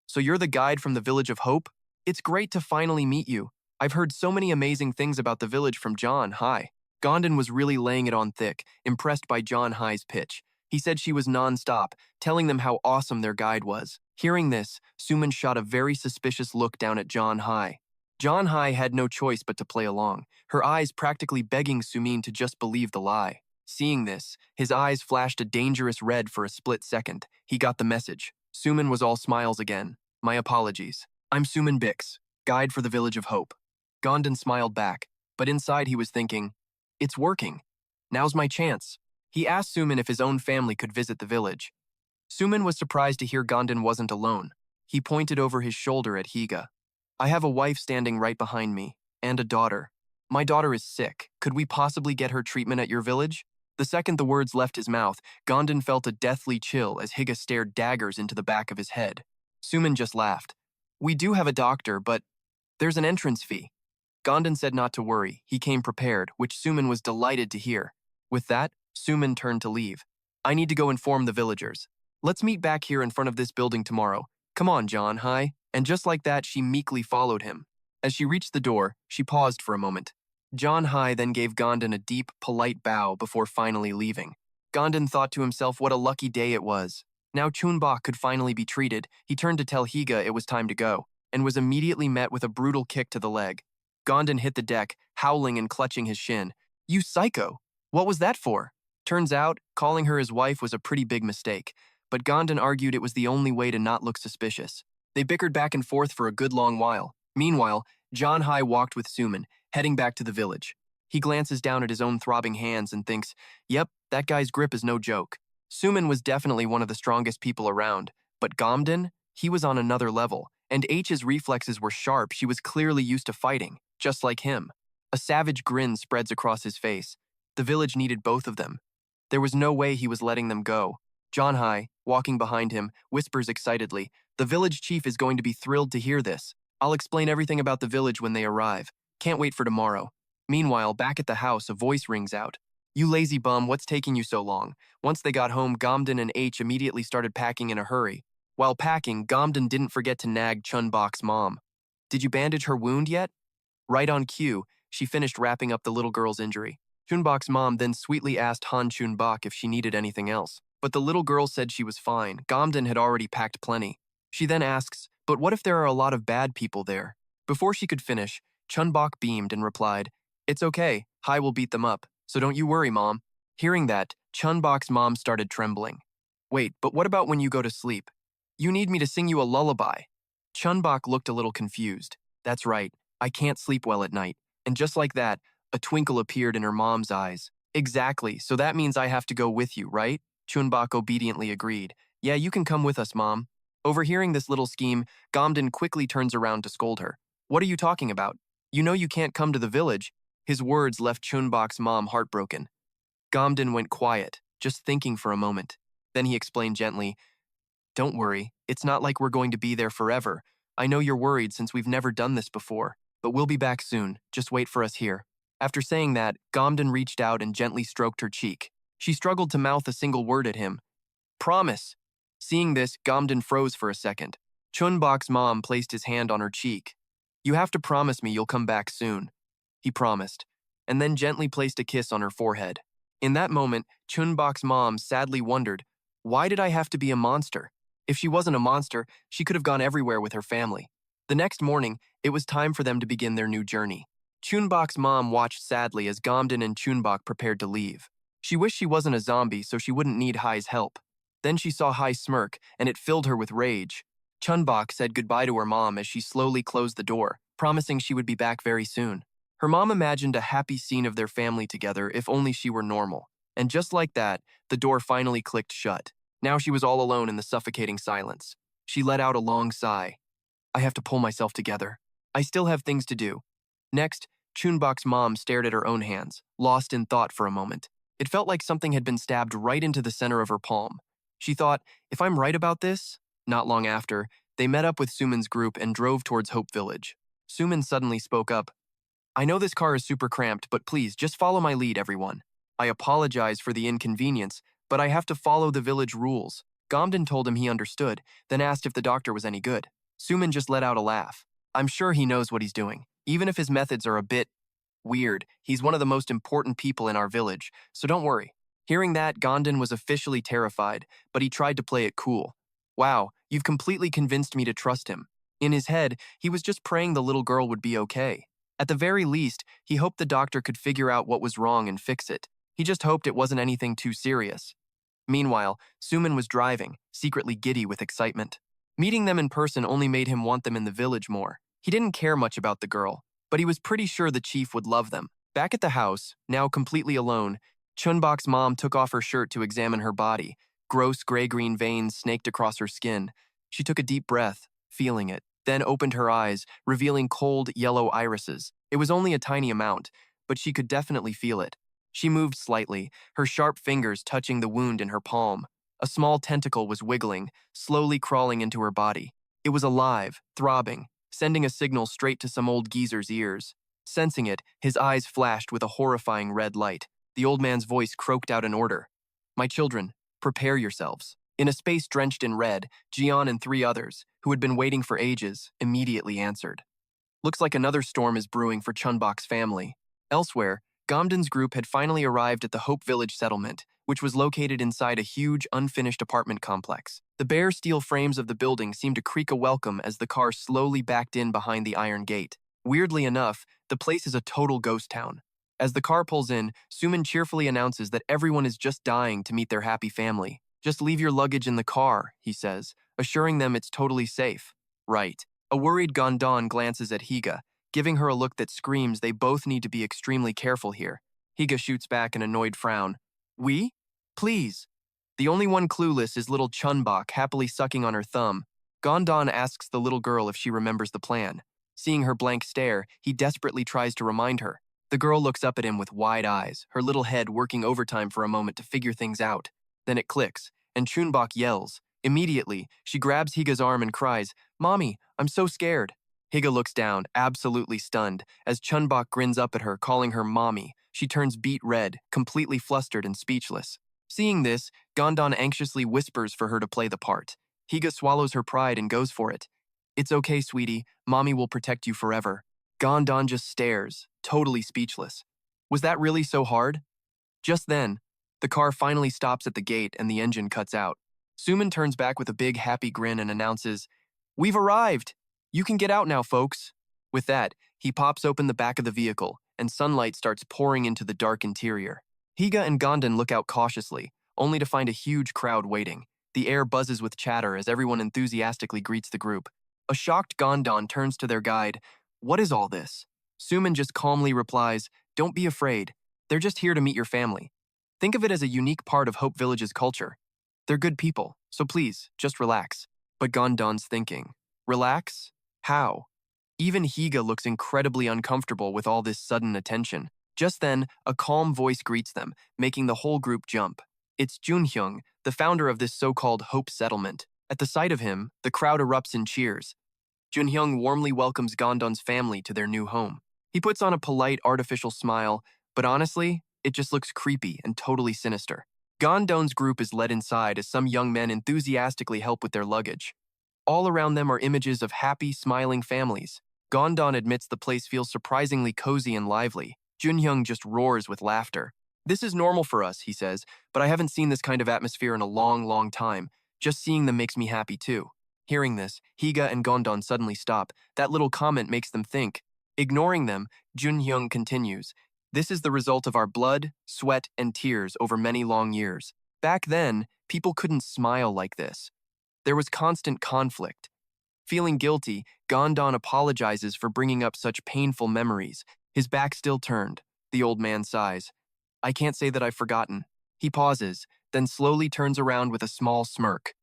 So you're the guide from the Village of Hope? It's great to finally meet you. I've heard so many amazing things about the village from John Hai. Gom-don was really laying it on thick, impressed by John Hai's pitch. He said she was non-stop, telling them how awesome their guide was. Hearing this, Suman shot a very suspicious look down at John Hai. John Hai had no choice but to play along, her eyes practically begging Suman to just believe the lie. Seeing this, his eyes flashed a dangerous red for a split second. He got the message. Suman was all smiles again. My apologies. I'm Suman Bix, guide for the Village of Hope. Gom-don smiled back, but inside he was thinking, it's working. Now's my chance. He asked Suman if his own family could visit the village. Suman was surprised to hear Gom-don wasn't alone. He pointed over his shoulder at Higa. I have a wife standing right behind me, and a daughter. My daughter is sick. Could we possibly get her treatment at your village? The second the words left his mouth, Gom-don felt a deathly chill as Higa stared daggers into the back of his head. Suman just laughed. We do have a doctor, but there's an entrance fee. Gom-don said not to worry. He came prepared, which Suman was delighted to hear. With that, Suman turned to leave. I need to go inform the villagers. Let's meet back here in front of this building tomorrow. Come on, John Hai. And just like that, she meekly followed him. As she reached the door, she paused for a moment. John Hai then gave Gom-don a deep, polite bow before finally leaving. Gom-don thought to himself what a lucky day it was. Now Chun-Bok could finally be treated. He turned to tell Higa it was time to go, and was immediately met with a brutal kick to the leg. Gom-don hit the deck, howling and clutching his shin. You psycho! What was that for? Turns out, calling her his wife was a pretty big mistake, but Gom-don argued it was the only way to not look suspicious. They bickered back and forth for a good long while. Meanwhile, John Hai walked with Suman, heading back to the village. He glances down at his own throbbing hands and thinks, yep, that guy's grip is no joke. Suman was definitely one of the strongest people around, but Gom-don, he was on another level, and H's reflexes were sharp. She was clearly used to fighting, just like him. A savage grin spreads across his face. The village needed both of them. There was no way he was letting them go. John Hai, walking behind him, whispers excitedly, the village chief is going to be thrilled to hear this. I'll explain everything about the village when they arrive. Can't wait for tomorrow. Meanwhile, back at the house, a voice rings out. You lazy bum, what's taking you so long? Once they got home, Gom-don and H immediately started packing in a hurry. While packing, Gom-don didn't forget to nag Chun-Bok's mom. Did you bandage her wound yet? Right on cue, she finished wrapping up the little girl's injury. Chun-Bok's mom then sweetly asked Han Chun-Bok if she needed anything else. But the little girl said she was fine. Gom-don had already packed plenty. She then asks, but what if there are a lot of bad people there? Before she could finish, Chun-Bok beamed and replied, it's okay, Hai will beat them up, so don't you worry, Mom. Hearing that, Chun-Bok's mom started trembling. Wait, but what about when you go to sleep? You need me to sing you a lullaby. Chun-Bok looked a little confused. That's right, I can't sleep well at night. And just like that, a twinkle appeared in her mom's eyes. Exactly, so that means I have to go with you, right? Chun-Bok obediently agreed. Yeah, you can come with us, Mom. Overhearing this little scheme, Gom-don quickly turns around to scold her. What are you talking about? You know you can't come to the village. His words left Chun-Bok's mom heartbroken. Gom-don went quiet, just thinking for a moment. Then he explained gently, don't worry, it's not like we're going to be there forever. I know you're worried since we've never done this before, but we'll be back soon. Just wait for us here. After saying that, Gom-don reached out and gently stroked her cheek. She struggled to mouth a single word at him. Promise. Seeing this, Gom-don froze for a second. Chun-Bok's mom placed his hand on her cheek. You have to promise me you'll come back soon. He promised, and then gently placed a kiss on her forehead. In that moment, Chun-Bok's mom sadly wondered, why did I have to be a monster? If she wasn't a monster, she could have gone everywhere with her family. The next morning, it was time for them to begin their new journey. Chun-Bok's mom watched sadly as Gom-don and Chun-Bok prepared to leave. She wished she wasn't a zombie so she wouldn't need Hai's help. Then she saw Hai smirk, and it filled her with rage. Chun-Bok said goodbye to her mom as she slowly closed the door, promising she would be back very soon. Her mom imagined a happy scene of their family together if only she were normal. And just like that, the door finally clicked shut. Now she was all alone in the suffocating silence. She let out a long sigh. I have to pull myself together. I still have things to do. Next, Chun-Bok's mom stared at her own hands, lost in thought for a moment. It felt like something had been stabbed right into the center of her palm. She thought, if I'm right about this? Not long after, they met up with Sumin's group and drove towards Hope Village. Sumin suddenly spoke up. I know this car is super cramped, but please, just follow my lead, everyone. I apologize for the inconvenience, but I have to follow the village rules. Gom-don told him he understood, then asked if the doctor was any good. Sumin just let out a laugh. I'm sure he knows what he's doing. Even if his methods are a bit weird, he's one of the most important people in our village, so don't worry. Hearing that, Gom-don was officially terrified, but he tried to play it cool. Wow, you've completely convinced me to trust him. In his head, he was just praying the little girl would be okay. At the very least, he hoped the doctor could figure out what was wrong and fix it. He just hoped it wasn't anything too serious. Meanwhile, Sumin was driving, secretly giddy with excitement. Meeting them in person only made him want them in the village more. He didn't care much about the girl, but he was pretty sure the chief would love them. Back at the house, now completely alone, Chun-Bok's mom took off her shirt to examine her body. Gross gray-green veins snaked across her skin. She took a deep breath, feeling it, then opened her eyes, revealing cold, yellow irises. It was only a tiny amount, but she could definitely feel it. She moved slightly, her sharp fingers touching the wound in her palm. A small tentacle was wiggling, slowly crawling into her body. It was alive, throbbing, sending a signal straight to some old geezer's ears. Sensing it, his eyes flashed with a horrifying red light. The old man's voice croaked out an order. My children, prepare yourselves. In a space drenched in red, Jian and 3 others, who had been waiting for ages, immediately answered. Looks like another storm is brewing for Chun-Bok's family. Elsewhere, Gom-don's group had finally arrived at the Hope Village settlement, which was located inside a huge, unfinished apartment complex. The bare steel frames of the building seemed to creak a welcome as the car slowly backed in behind the iron gate. Weirdly enough, the place is a total ghost town. As the car pulls in, Sumin cheerfully announces that everyone is just dying to meet their happy family. Just leave your luggage in the car, he says, assuring them it's totally safe. Right. A worried Gom-don glances at Higa, giving her a look that screams they both need to be extremely careful here. Higa shoots back an annoyed frown. We? Please. The only one clueless is little Chun-Bok happily sucking on her thumb. Gom-don asks the little girl if she remembers the plan. Seeing her blank stare, he desperately tries to remind her. The girl looks up at him with wide eyes, her little head working overtime for a moment to figure things out. Then it clicks, and Chun-Bok yells. Immediately, she grabs Higa's arm and cries, Mommy, I'm so scared. Higa looks down, absolutely stunned, as Chun-Bok grins up at her, calling her Mommy. She turns beet red, completely flustered and speechless. Seeing this, Gom-don anxiously whispers for her to play the part. Higa swallows her pride and goes for it. It's okay, sweetie. Mommy will protect you forever. Gom-don just stares, totally speechless. Was that really so hard? Just then, The car finally stops at the gate and the engine cuts out. Suman turns back with a big happy grin and announces, "We've arrived! You can get out now, folks." With that, he pops open the back of the vehicle, and sunlight starts pouring into the dark interior. Higa and Gom-don look out cautiously, only to find a huge crowd waiting. The air buzzes with chatter as everyone enthusiastically greets the group. A shocked Gom-don turns to their guide. "What is all this?" Suman just calmly replies, "Don't be afraid. They're just here to meet your family. Think of it as a unique part of Hope Village's culture. They're good people, so please, just relax." But Gom-don's thinking, relax? How? Even Higa looks incredibly uncomfortable with all this sudden attention. Just then, a calm voice greets them, making the whole group jump. It's Jun-hyung, the founder of this so-called Hope Settlement. At the sight of him, the crowd erupts in cheers. Jun-hyung warmly welcomes Gom-don's family to their new home. He puts on a polite, artificial smile, but honestly, it just looks creepy and totally sinister. Gom-don's group is led inside as some young men enthusiastically help with their luggage. All around them are images of happy, smiling families. Gom-don admits the place feels surprisingly cozy and lively. Jun-hyung just roars with laughter. "This is normal for us," he says, "but I haven't seen this kind of atmosphere in a long, long time. Just seeing them makes me happy too." Hearing this, Higa and Gom-don suddenly stop. That little comment makes them think. Ignoring them, Jun-hyung continues, "This is the result of our blood, sweat, and tears over many long years. Back then, people couldn't smile like this. There was constant conflict." Feeling guilty, Gom-don apologizes for bringing up such painful memories. His back still turned. The old man sighs. "I can't say that I've forgotten." He pauses, then slowly turns around with a small smirk.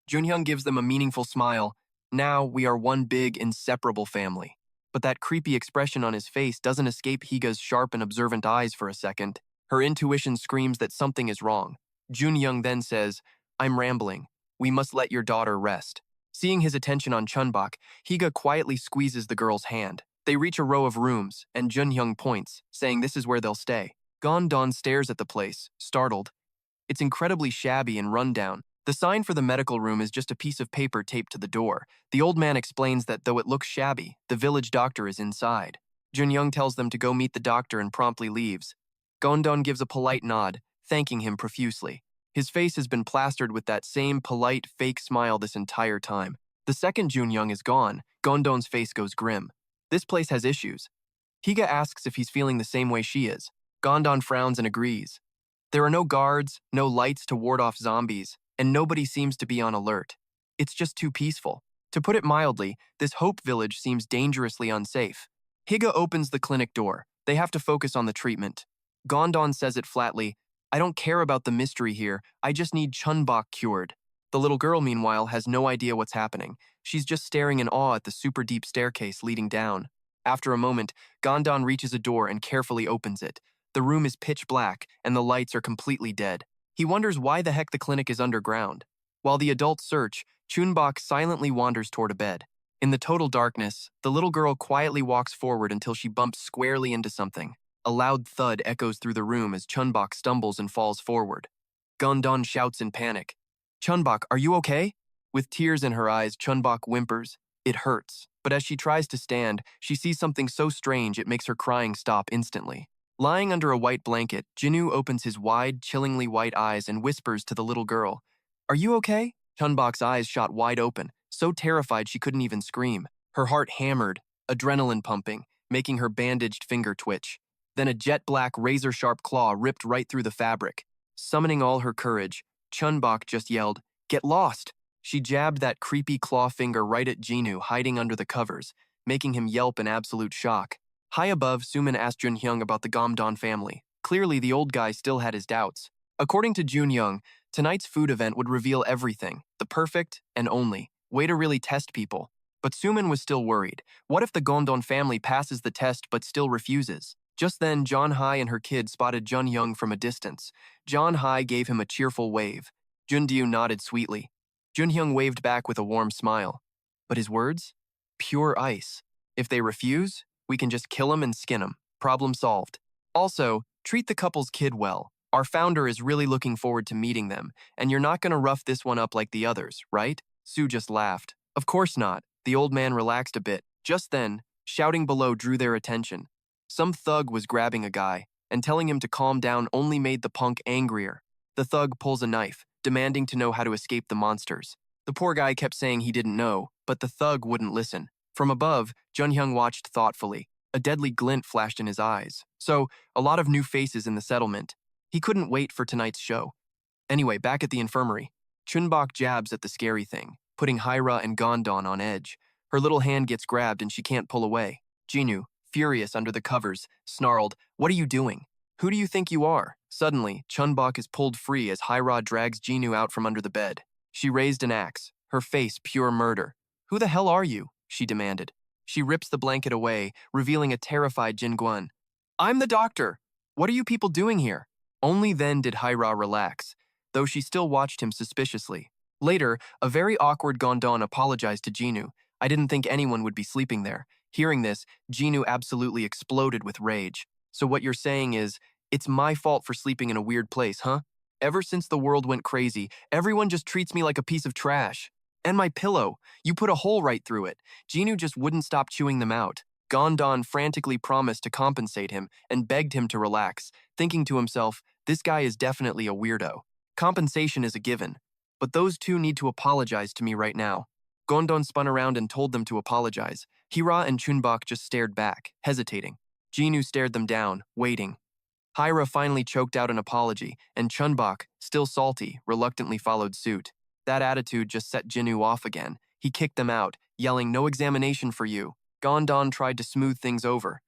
Jun-hyung gives them a meaningful smile. "Now we are one big, inseparable family." But that creepy expression on his face doesn't escape Higa's sharp and observant eyes for a second. Her intuition screams that something is wrong. Jun-hyung then says, "I'm rambling. We must let your daughter rest." Seeing his attention on Chun-Bok, Higa quietly squeezes the girl's hand. They reach a row of rooms, and Jun-hyung points, saying this is where they'll stay. Gom-don stares at the place, startled. It's incredibly shabby and run down. The sign for the medical room is just a piece of paper taped to the door. The old man explains that though it looks shabby, the village doctor is inside. Jun-hyung tells them to go meet the doctor and promptly leaves. Gom-don gives a polite nod, thanking him profusely. His face has been plastered with that same polite, fake smile this entire time. The second Jun-hyung is gone, Gom-don's face goes grim. This place has issues. Higa asks if he's feeling the same way she is. Gom-don frowns and agrees. There are no guards, no lights to ward off zombies, and nobody seems to be on alert. It's just too peaceful. To put it mildly, this Hope Village seems dangerously unsafe. Higa opens the clinic door. They have to focus on the treatment. Gom-don says it flatly, "I don't care about the mystery here, I just need Chun-Bok cured." The little girl, meanwhile, has no idea what's happening. She's just staring in awe at the super deep staircase leading down. After a moment, Gom-don reaches a door and carefully opens it. The room is pitch black, and the lights are completely dead. He wonders why the heck the clinic is underground. While the adults search, Chun-Bok silently wanders toward a bed. In the total darkness, the little girl quietly walks forward until she bumps squarely into something. A loud thud echoes through the room as Chun-Bok stumbles and falls forward. Gom-don shouts in panic, "Chun-Bok, are you okay?" With tears in her eyes, Chun-Bok whimpers. It hurts, but as she tries to stand, she sees something so strange it makes her crying stop instantly. Lying under a white blanket, Jinwoo opens his wide, chillingly white eyes and whispers to the little girl, "Are you okay?" Chun-Bok's eyes shot wide open, so terrified she couldn't even scream. Her heart hammered, adrenaline pumping, making her bandaged finger twitch. Then a jet-black, razor-sharp claw ripped right through the fabric. Summoning all her courage, Chun-Bok just yelled, "Get lost!" She jabbed that creepy claw finger right at Jinwoo hiding under the covers, making him yelp in absolute shock. High above, Suman asked Jun-hyung about the Gom-don family. Clearly, the old guy still had his doubts. According to Jun-hyung, tonight's food event would reveal everything, the perfect and only way to really test people. But Suman was still worried. What if the Gom-don family passes the test but still refuses? Just then, John-hai and her kid spotted Jun-hyung from a distance. John-hai gave him a cheerful wave. Jun-dyu nodded sweetly. Jun-hyung waved back with a warm smile. But his words? Pure ice. If they refuse, we can just kill them and skin them. Problem solved. Also, treat the couple's kid well. Our founder is really looking forward to meeting them, and you're not gonna rough this one up like the others, right? Sue just laughed. Of course not. The old man relaxed a bit. Just then, shouting below drew their attention. Some thug was grabbing a guy, and telling him to calm down only made the punk angrier. The thug pulls a knife, demanding to know how to escape the monsters. The poor guy kept saying he didn't know, but the thug wouldn't listen. From above, Jun-hyung watched thoughtfully. A deadly glint flashed in his eyes. So, a lot of new faces in the settlement. He couldn't wait for tonight's show. Anyway, back at the infirmary, Chun-Bok jabs at the scary thing, putting Hyra and Gom-don on edge. Her little hand gets grabbed and she can't pull away. Jinu, furious under the covers, snarled, "What are you doing? Who do you think you are?" Suddenly, Chun-Bok is pulled free as Hyra drags Jinu out from under the bed. She raised an axe, her face pure murder. "Who the hell are you?" she demanded. She rips the blanket away, revealing a terrified Jin-gwon. "I'm the doctor. What are you people doing here?" Only then did Hyra relax, though she still watched him suspiciously. Later, a very awkward Gom-don apologized to Jinu. "I didn't think anyone would be sleeping there." Hearing this, Jinu absolutely exploded with rage. "So what you're saying is, it's my fault for sleeping in a weird place, huh? Ever since the world went crazy, everyone just treats me like a piece of trash. And my pillow, you put a hole right through it." Jinu just wouldn't stop chewing them out. Gom-don frantically promised to compensate him and begged him to relax, thinking to himself, this guy is definitely a weirdo. Compensation is a given, but those two need to apologize to me right now. Gom-don spun around and told them to apologize. Hyra and Chun-Bok just stared back, hesitating. Jinu stared them down, waiting. Hyra finally choked out an apology, and Chun-Bok, still salty, reluctantly followed suit. That attitude just set Jinu off again. He kicked them out, yelling, "No examination for you." Gom-don tried to smooth things over.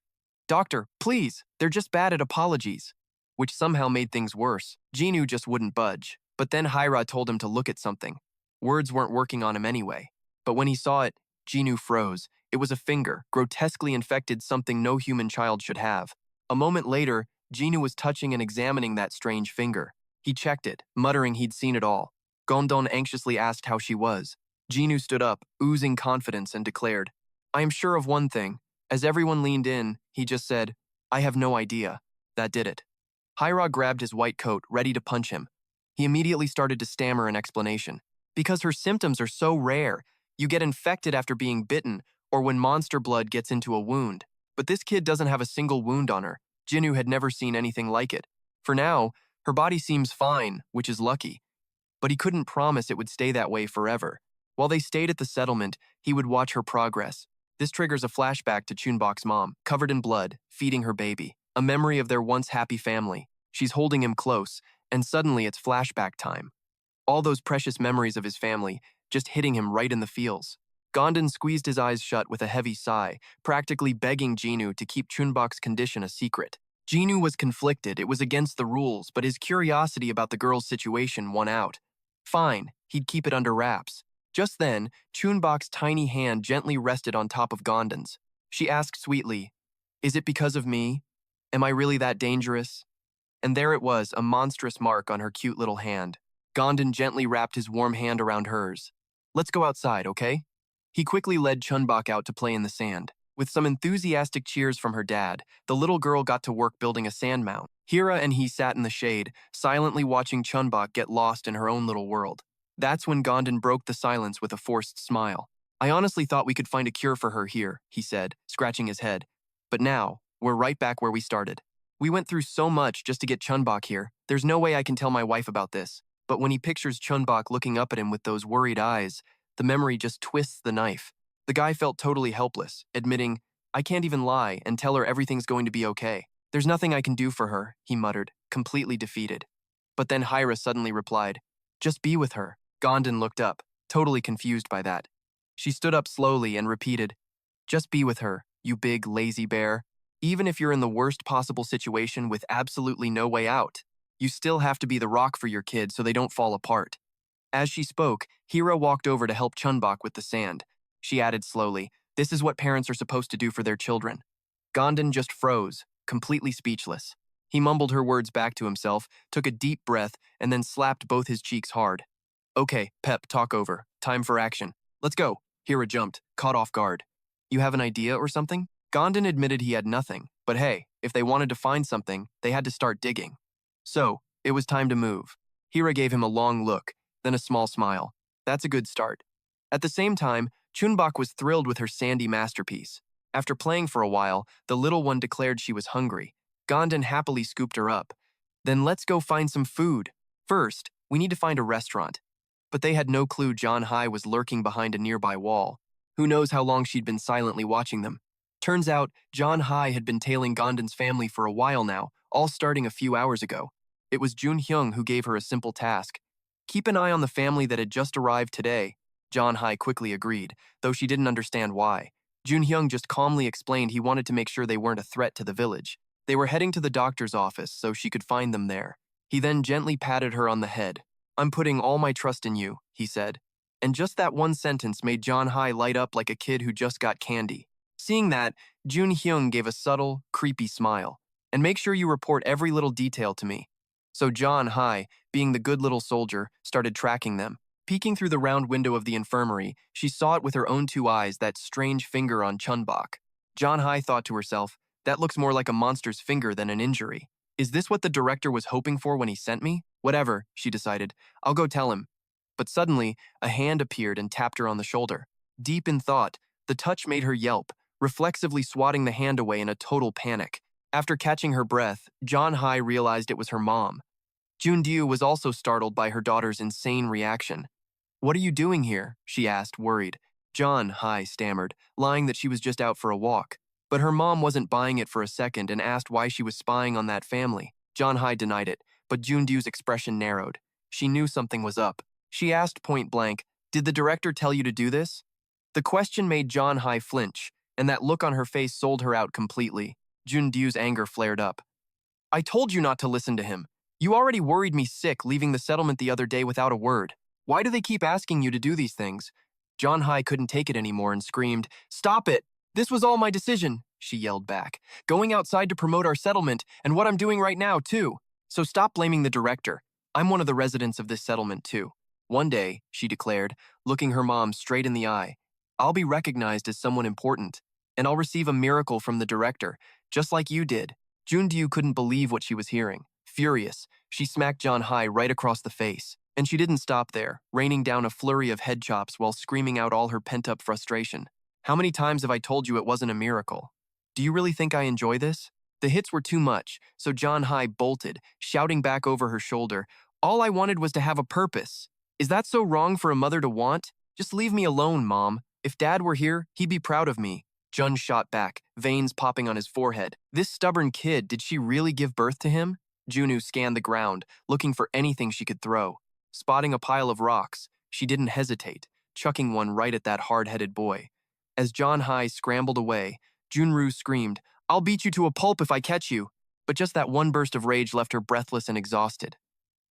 "Doctor, please, they're just bad at apologies," which somehow made things worse. Jinu just wouldn't budge. But then Hyra told him to look at something. Words weren't working on him anyway. But when he saw it, Jinu froze. It was a finger, grotesquely infected, something no human child should have. A moment later, Jinu was touching and examining that strange finger. He checked it, muttering he'd seen it all. Gom-don anxiously asked how she was. Jinu stood up, oozing confidence, and declared, "I am sure of one thing." As everyone leaned in, he just said, "I have no idea." That did it. Hyra grabbed his white coat, ready to punch him. He immediately started to stammer an explanation. "Because her symptoms are so rare. You get infected after being bitten, or when monster blood gets into a wound. But this kid doesn't have a single wound on her." Jinu had never seen anything like it. For now, her body seems fine, which is lucky. But he couldn't promise it would stay that way forever. While they stayed at the settlement, he would watch her progress. This triggers a flashback to Chun-Bok's mom, covered in blood, feeding her baby. A memory of their once happy family. She's holding him close, and suddenly it's flashback time. All those precious memories of his family, just hitting him right in the feels. Gom-don squeezed his eyes shut with a heavy sigh, practically begging Jinu to keep Chun-Bok's condition a secret. Jinu was conflicted. It was against the rules, but his curiosity about the girl's situation won out. Fine, he'd keep it under wraps. Just then, Chun-Bok's tiny hand gently rested on top of Gom-don's. She asked sweetly, "Is it because of me? Am I really that dangerous?" And there it was, a monstrous mark on her cute little hand. Gom-don gently wrapped his warm hand around hers. "Let's go outside, okay?" He quickly led Chun-Bok out to play in the sand. With some enthusiastic cheers from her dad, the little girl got to work building a sand mound. Hira and he sat in the shade, silently watching Chun-Bok get lost in her own little world. That's when Gom-don broke the silence with a forced smile. "I honestly thought we could find a cure for her here," he said, scratching his head. "But now, we're right back where we started. We went through so much just to get Chun-Bok here. There's no way I can tell my wife about this." But when he pictures Chun-Bok looking up at him with those worried eyes, the memory just twists the knife. The guy felt totally helpless, admitting, "I can't even lie and tell her everything's going to be okay. There's nothing I can do for her," he muttered, completely defeated. But then Hyra suddenly replied, "Just be with her." Gom-don looked up, totally confused by that. She stood up slowly and repeated, "Just be with her, you big lazy bear. Even if you're in the worst possible situation with absolutely no way out, you still have to be the rock for your kid so they don't fall apart." As she spoke, Hira walked over to help Chun-Bok with the sand. She added slowly, "This is what parents are supposed to do for their children." Gom-don just froze, completely speechless. He mumbled her words back to himself, took a deep breath, and then slapped both his cheeks hard. "Okay, Pep, talk over. Time for action. Let's go." Hira jumped, caught off guard. "You have an idea or something?" Gom-don admitted he had nothing, but hey, if they wanted to find something, they had to start digging. So, it was time to move. Hira gave him a long look, then a small smile. That's a good start. At the same time, Chun-Bok was thrilled with her sandy masterpiece. After playing for a while, the little one declared she was hungry. Gom-don happily scooped her up. "Then let's go find some food." First, we need to find a restaurant. But they had no clue John Hai was lurking behind a nearby wall. Who knows how long she'd been silently watching them. Turns out, John Hai had been tailing Gondon's family for a while now, all starting a few hours ago. It was Jun Hyung who gave her a simple task. Keep an eye on the family that had just arrived today. John Hai quickly agreed, though she didn't understand why. Jun Hyung just calmly explained he wanted to make sure they weren't a threat to the village. They were heading to the doctor's office so she could find them there. He then gently patted her on the head. I'm putting all my trust in you, he said. And just that one sentence made John Hai light up like a kid who just got candy. Seeing that, Jun Hyung gave a subtle, creepy smile. And make sure you report every little detail to me. So John Hai, being the good little soldier, started tracking them. Peeking through the round window of the infirmary, she saw it with her own two eyes, that strange finger on Chun-Bok. John Hai thought to herself, that looks more like a monster's finger than an injury. Is this what the director was hoping for when he sent me? Whatever, she decided. I'll go tell him. But suddenly, a hand appeared and tapped her on the shoulder. Deep in thought, the touch made her yelp, reflexively swatting the hand away in a total panic. After catching her breath, John Hai realized it was her mom. Jun-Dyu was also startled by her daughter's insane reaction. What are you doing here? She asked, worried. John Hai stammered, lying that she was just out for a walk. But her mom wasn't buying it for a second and asked why she was spying on that family. John Hai denied it, but Jun-Dyu's expression narrowed. She knew something was up. She asked point blank, did the director tell you to do this? The question made John Hai flinch, and that look on her face sold her out completely. Jun-Dyu's anger flared up. I told you not to listen to him. You already worried me sick leaving the settlement the other day without a word. Why do they keep asking you to do these things? John Hai couldn't take it anymore and screamed, Stop it! This was all my decision, she yelled back. Going outside to promote our settlement, and what I'm doing right now, too. So stop blaming the director. I'm one of the residents of this settlement, too. One day, she declared, looking her mom straight in the eye, I'll be recognized as someone important, and I'll receive a miracle from the director, just like you did. Jun-Dyu couldn't believe what she was hearing. Furious, she smacked John Hai right across the face. And she didn't stop there, raining down a flurry of head chops while screaming out all her pent-up frustration. How many times have I told you it wasn't a miracle? Do you really think I enjoy this? The hits were too much, so John Hai bolted, shouting back over her shoulder, All I wanted was to have a purpose. Is that so wrong for a mother to want? Just leave me alone, Mom. If Dad were here, he'd be proud of me. Jun shot back, veins popping on his forehead. This stubborn kid, did she really give birth to him? Junu scanned the ground, looking for anything she could throw. Spotting a pile of rocks, she didn't hesitate, chucking one right at that hard-headed boy. As John Hai scrambled away, Junru screamed, I'll beat you to a pulp if I catch you. But just that one burst of rage left her breathless and exhausted.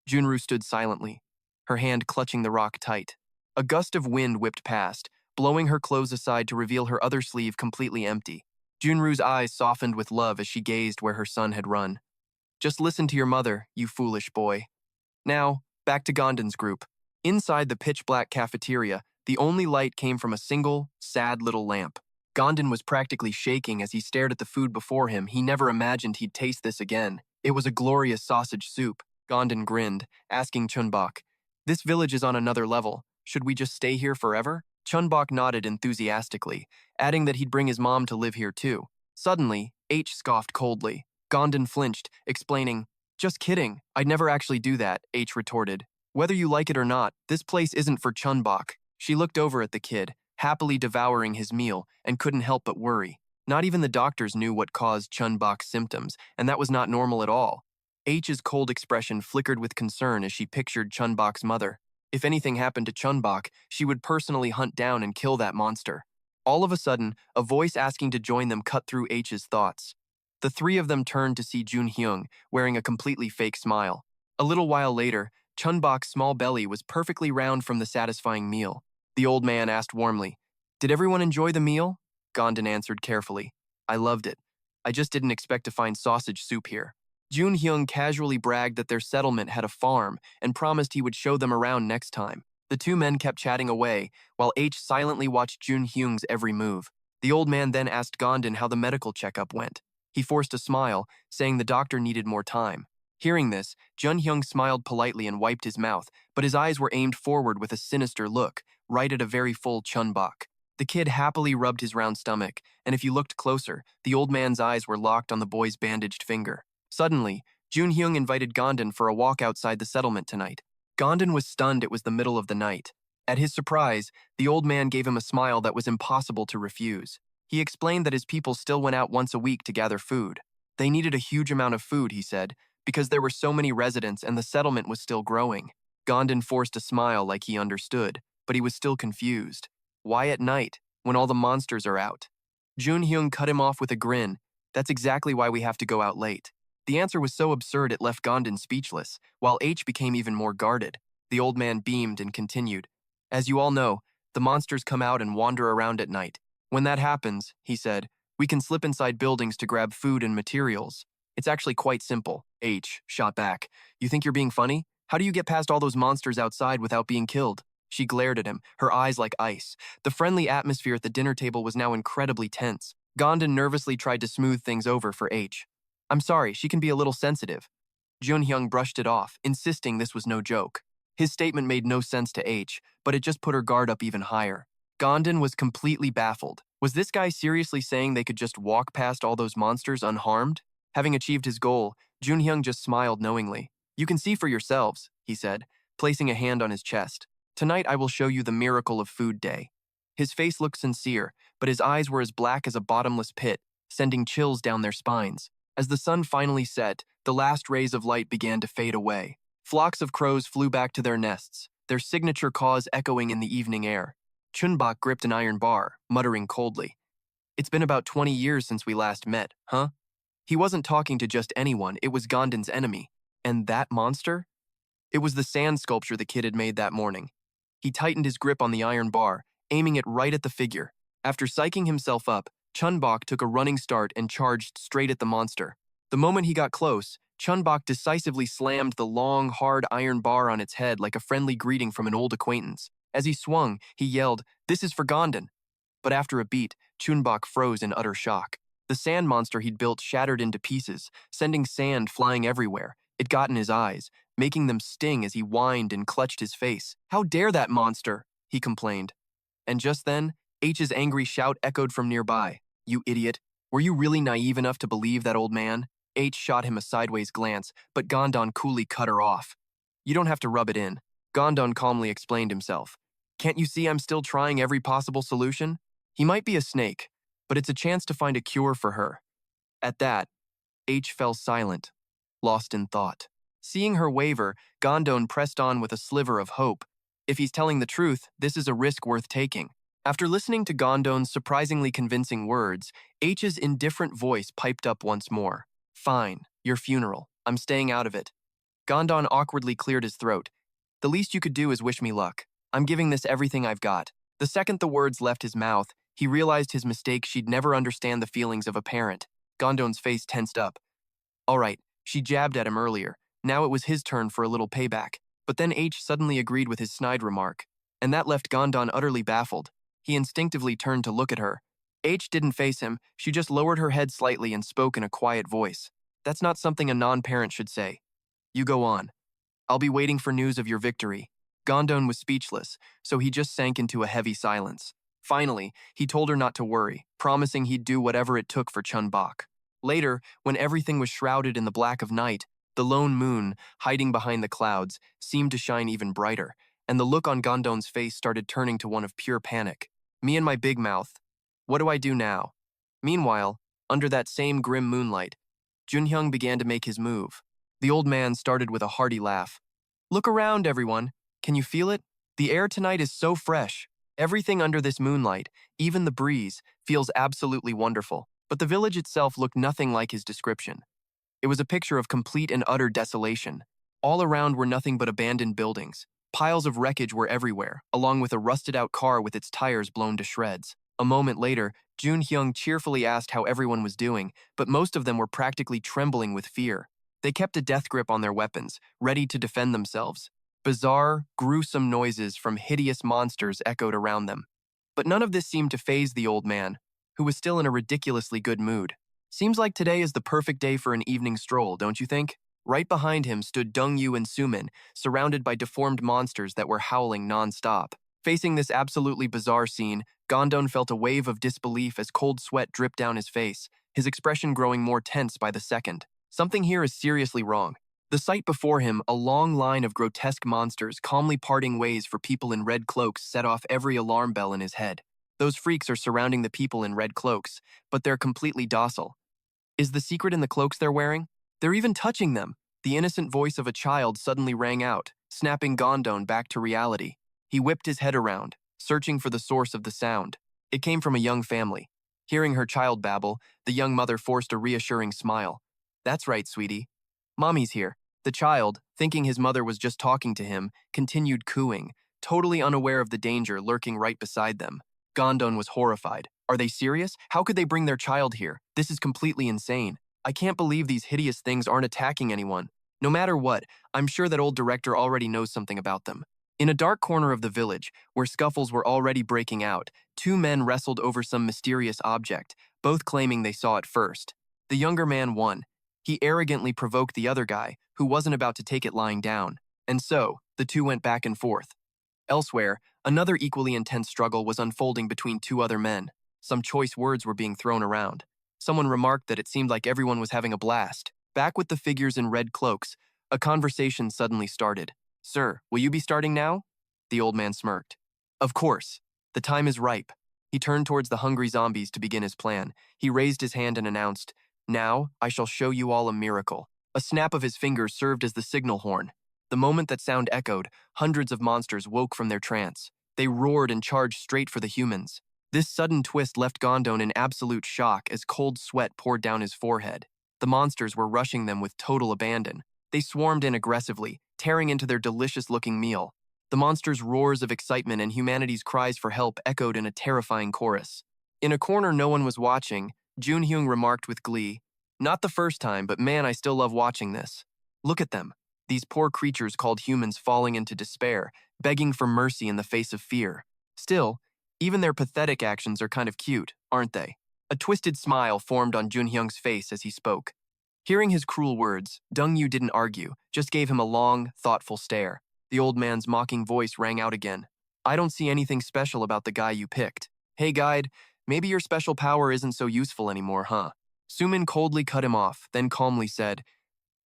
Junru stood silently, her hand clutching the rock tight. A gust of wind whipped past, blowing her clothes aside to reveal her other sleeve completely empty. Junru's eyes softened with love as she gazed where her son had run. Just listen to your mother, you foolish boy. Now, back to Gondon's group. Inside the pitch-black cafeteria, the only light came from a single, sad little lamp. Gondon was practically shaking as he stared at the food before him. He never imagined he'd taste this again. It was a glorious sausage soup. Gondon grinned, asking Chun-Bok, This village is on another level. Should we just stay here forever? Chun-Bok nodded enthusiastically, adding that he'd bring his mom to live here too. Suddenly, H scoffed coldly. Gondon flinched, explaining, Just kidding, I'd never actually do that, H retorted. Whether you like it or not, this place isn't for Chun-Bok. She looked over at the kid, happily devouring his meal, and couldn't help but worry. Not even the doctors knew what caused Chun-Bok's symptoms, and that was not normal at all. H's cold expression flickered with concern as she pictured Chun-Bok's mother. If anything happened to Chun-Bok, she would personally hunt down and kill that monster. All of a sudden, a voice asking to join them cut through H's thoughts. The three of them turned to see Jun Hyung, wearing a completely fake smile. A little while later, Chun-Bok's small belly was perfectly round from the satisfying meal. The old man asked warmly, Did everyone enjoy the meal? Gondon answered carefully, I loved it. I just didn't expect to find sausage soup here. Jun Hyung casually bragged that their settlement had a farm and promised he would show them around next time. The two men kept chatting away, while H silently watched Jun Hyung's every move. The old man then asked Gondon how the medical checkup went. He forced a smile, saying the doctor needed more time. Hearing this, Jun Hyung smiled politely and wiped his mouth, but his eyes were aimed forward with a sinister look, right at a very full Chun-Bok. The kid happily rubbed his round stomach, and if you looked closer, the old man's eyes were locked on the boy's bandaged finger. Suddenly, Jun-hyung invited Gom-don for a walk outside the settlement tonight. Gom-don was stunned it was the middle of the night. At his surprise, the old man gave him a smile that was impossible to refuse. He explained that his people still went out once a week to gather food. They needed a huge amount of food, he said, because there were so many residents and the settlement was still growing. Gom-don forced a smile like he understood, but he was still confused. Why at night, when all the monsters are out? Jun-hyung cut him off with a grin. That's exactly why we have to go out late. The answer was so absurd it left Gom-don speechless, while H became even more guarded. The old man beamed and continued. As you all know, the monsters come out and wander around at night. When that happens, he said, we can slip inside buildings to grab food and materials. It's actually quite simple. H shot back. You think you're being funny? How do you get past all those monsters outside without being killed? She glared at him, her eyes like ice. The friendly atmosphere at the dinner table was now incredibly tense. Gom-don nervously tried to smooth things over for H. I'm sorry, she can be a little sensitive. Jun-hyung brushed it off, insisting this was no joke. His statement made no sense to H, but it just put her guard up even higher. Gom-don was completely baffled. Was this guy seriously saying they could just walk past all those monsters unharmed? Having achieved his goal, Jun-hyung just smiled knowingly. You can see for yourselves, he said, placing a hand on his chest. Tonight I will show you the miracle of Food Day. His face looked sincere, but his eyes were as black as a bottomless pit, sending chills down their spines. As the sun finally set, the last rays of light began to fade away. Flocks of crows flew back to their nests, their signature caws echoing in the evening air. Chun-Bok gripped an iron bar, muttering coldly. It's been about 20 years since we last met, huh? He wasn't talking to just anyone, it was Gom-don's enemy. And that monster? It was the sand sculpture the kid had made that morning. He tightened his grip on the iron bar, aiming it right at the figure. After psyching himself up, Chun-Bok took a running start and charged straight at the monster. The moment he got close, Chun-Bok decisively slammed the long, hard iron bar on its head like a friendly greeting from an old acquaintance. As he swung, he yelled, "This is for Gom-don." But after a beat, Chun-Bok froze in utter shock. The sand monster he'd built shattered into pieces, sending sand flying everywhere. It got in his eyes, making them sting as he whined and clutched his face. "How dare that monster?" he complained. And just then, H's angry shout echoed from nearby. "You idiot. Were you really naive enough to believe that old man?" H shot him a sideways glance, but Gom-don coolly cut her off. "You don't have to rub it in." Gom-don calmly explained himself. "Can't you see I'm still trying every possible solution? He might be a snake, but it's a chance to find a cure for her." At that, H fell silent, lost in thought. Seeing her waver, Gom-don pressed on with a sliver of hope. If he's telling the truth, this is a risk worth taking. After listening to Gom-don's surprisingly convincing words, H's indifferent voice piped up once more. "Fine, your funeral. I'm staying out of it." Gom-don awkwardly cleared his throat. "The least you could do is wish me luck. I'm giving this everything I've got." The second the words left his mouth, he realized his mistake. She'd never understand the feelings of a parent. Gom-don's face tensed up. All right, she jabbed at him earlier. Now it was his turn for a little payback. But then H suddenly agreed with his snide remark. And that left Gom-don utterly baffled. He instinctively turned to look at her. H didn't face him, she just lowered her head slightly and spoke in a quiet voice. "That's not something a non-parent should say. You go on. I'll be waiting for news of your victory." Gom-don was speechless, so he just sank into a heavy silence. Finally, he told her not to worry, promising he'd do whatever it took for Chun-Bok. Later, when everything was shrouded in the black of night, the lone moon, hiding behind the clouds, seemed to shine even brighter, and the look on Gom-don's face started turning to one of pure panic. "Me and my big mouth. What do I do now?" Meanwhile, under that same grim moonlight, Jun-hyung began to make his move. The old man started with a hearty laugh. "Look around, everyone. Can you feel it? The air tonight is so fresh. Everything under this moonlight, even the breeze, feels absolutely wonderful." But the village itself looked nothing like his description. It was a picture of complete and utter desolation. All around were nothing but abandoned buildings. Piles of wreckage were everywhere, along with a rusted-out car with its tires blown to shreds. A moment later, Jun-hyung cheerfully asked how everyone was doing, but most of them were practically trembling with fear. They kept a death grip on their weapons, ready to defend themselves. Bizarre, gruesome noises from hideous monsters echoed around them. But none of this seemed to faze the old man, who was still in a ridiculously good mood. "Seems like today is the perfect day for an evening stroll, don't you think?" Right behind him stood Dung and Sumin, surrounded by deformed monsters that were howling non-stop. Facing this absolutely bizarre scene, Gom-don felt a wave of disbelief as cold sweat dripped down his face, his expression growing more tense by the second. Something here is seriously wrong. The sight before him, a long line of grotesque monsters calmly parting ways for people in red cloaks, set off every alarm bell in his head. Those freaks are surrounding the people in red cloaks, but they're completely docile. Is the secret in the cloaks they're wearing? They're even touching them. The innocent voice of a child suddenly rang out, snapping Gom-don back to reality. He whipped his head around, searching for the source of the sound. It came from a young family. Hearing her child babble, the young mother forced a reassuring smile. "That's right, sweetie. Mommy's here." The child, thinking his mother was just talking to him, continued cooing, totally unaware of the danger lurking right beside them. Gom-don was horrified. Are they serious? How could they bring their child here? This is completely insane. I can't believe these hideous things aren't attacking anyone. No matter what, I'm sure that old director already knows something about them. In a dark corner of the village, where scuffles were already breaking out, two men wrestled over some mysterious object, both claiming they saw it first. The younger man won. He arrogantly provoked the other guy, who wasn't about to take it lying down. And so, the two went back and forth. Elsewhere, another equally intense struggle was unfolding between two other men. Some choice words were being thrown around. Someone remarked that it seemed like everyone was having a blast. Back with the figures in red cloaks, a conversation suddenly started. "Sir, will you be starting now?" The old man smirked. "Of course. The time is ripe." He turned towards the hungry zombies to begin his plan. He raised his hand and announced, "Now, I shall show you all a miracle." A snap of his fingers served as the signal horn. The moment that sound echoed, hundreds of monsters woke from their trance. They roared and charged straight for the humans. This sudden twist left Gom-don in absolute shock as cold sweat poured down his forehead. The monsters were rushing them with total abandon. They swarmed in aggressively, tearing into their delicious-looking meal. The monsters' roars of excitement and humanity's cries for help echoed in a terrifying chorus. In a corner no one was watching, Jun-hyung remarked with glee, "Not the first time, but man, I still love watching this. Look at them. These poor creatures called humans falling into despair, begging for mercy in the face of fear. Still, even their pathetic actions are kind of cute, aren't they?" A twisted smile formed on Jun-hyung's face as he spoke. Hearing his cruel words, Dung didn't argue, just gave him a long, thoughtful stare. The old man's mocking voice rang out again. "I don't see anything special about the guy you picked. Hey guide, maybe your special power isn't so useful anymore, huh?" Sumin coldly cut him off, then calmly said,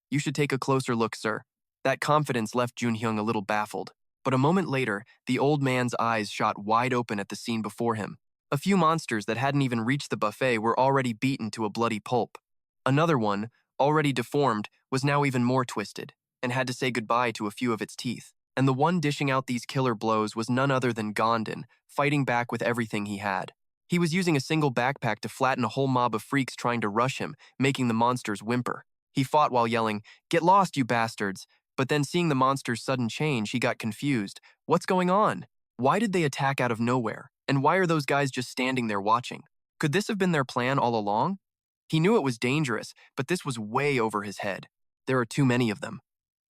"You should take a closer look, sir." That confidence left Jun-hyung a little baffled. But a moment later, the old man's eyes shot wide open at the scene before him. A few monsters that hadn't even reached the buffet were already beaten to a bloody pulp. Another one, already deformed, was now even more twisted, and had to say goodbye to a few of its teeth. And the one dishing out these killer blows was none other than Gom-don, fighting back with everything he had. He was using a single backpack to flatten a whole mob of freaks trying to rush him, making the monsters whimper. He fought while yelling, "Get lost, you bastards!" But then seeing the monster's sudden change, he got confused. What's going on? Why did they attack out of nowhere? And why are those guys just standing there watching? Could this have been their plan all along? He knew it was dangerous, but this was way over his head. There are too many of them.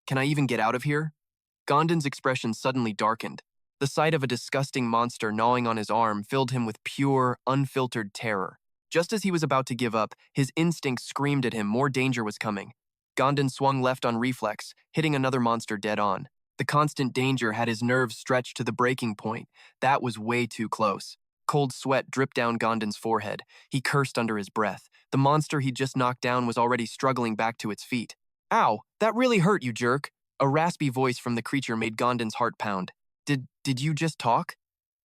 Can I even get out of here? Gom-don's expression suddenly darkened. The sight of a disgusting monster gnawing on his arm filled him with pure, unfiltered terror. Just as he was about to give up, his instinct screamed at him more danger was coming. Gom-don swung left on reflex, hitting another monster dead on. The constant danger had his nerves stretched to the breaking point. That was way too close. Cold sweat dripped down Gom-don's forehead. He cursed under his breath. The monster he'd just knocked down was already struggling back to its feet. "Ow, that really hurt, you jerk." A raspy voice from the creature made Gom-don's heart pound. Did you just talk?"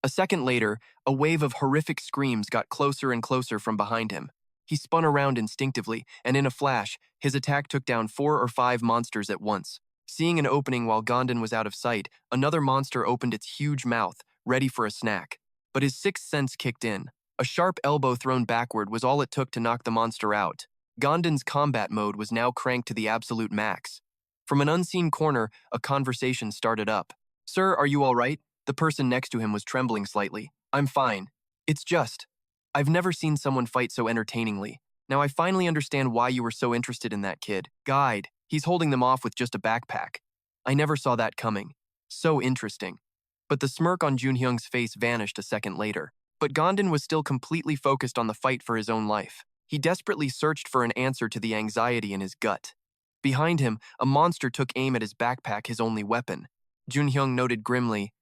A second later, a wave of horrific screams got closer and closer from behind him. He spun around instinctively, and in a flash, his attack took down 4 or 5 monsters at once. Seeing an opening while Gom-don was out of sight, another monster opened its huge mouth, ready for a snack. But his sixth sense kicked in. A sharp elbow thrown backward was all it took to knock the monster out. Gom-don's combat mode was now cranked to the absolute max. From an unseen corner, a conversation started up. "Sir, are you all right?" The person next to him was trembling slightly. "I'm fine. It's just, I've never seen someone fight so entertainingly. Now I finally understand why you were so interested in that kid. Guide, he's holding them off with just a backpack. I never saw that coming. So interesting." But the smirk on Jun-hyung's face vanished a second later. But Gom-don was still completely focused on the fight for his own life. He desperately searched for an answer to the anxiety in his gut. Behind him, a monster took aim at his backpack, his only weapon. Jun-hyung noted grimly,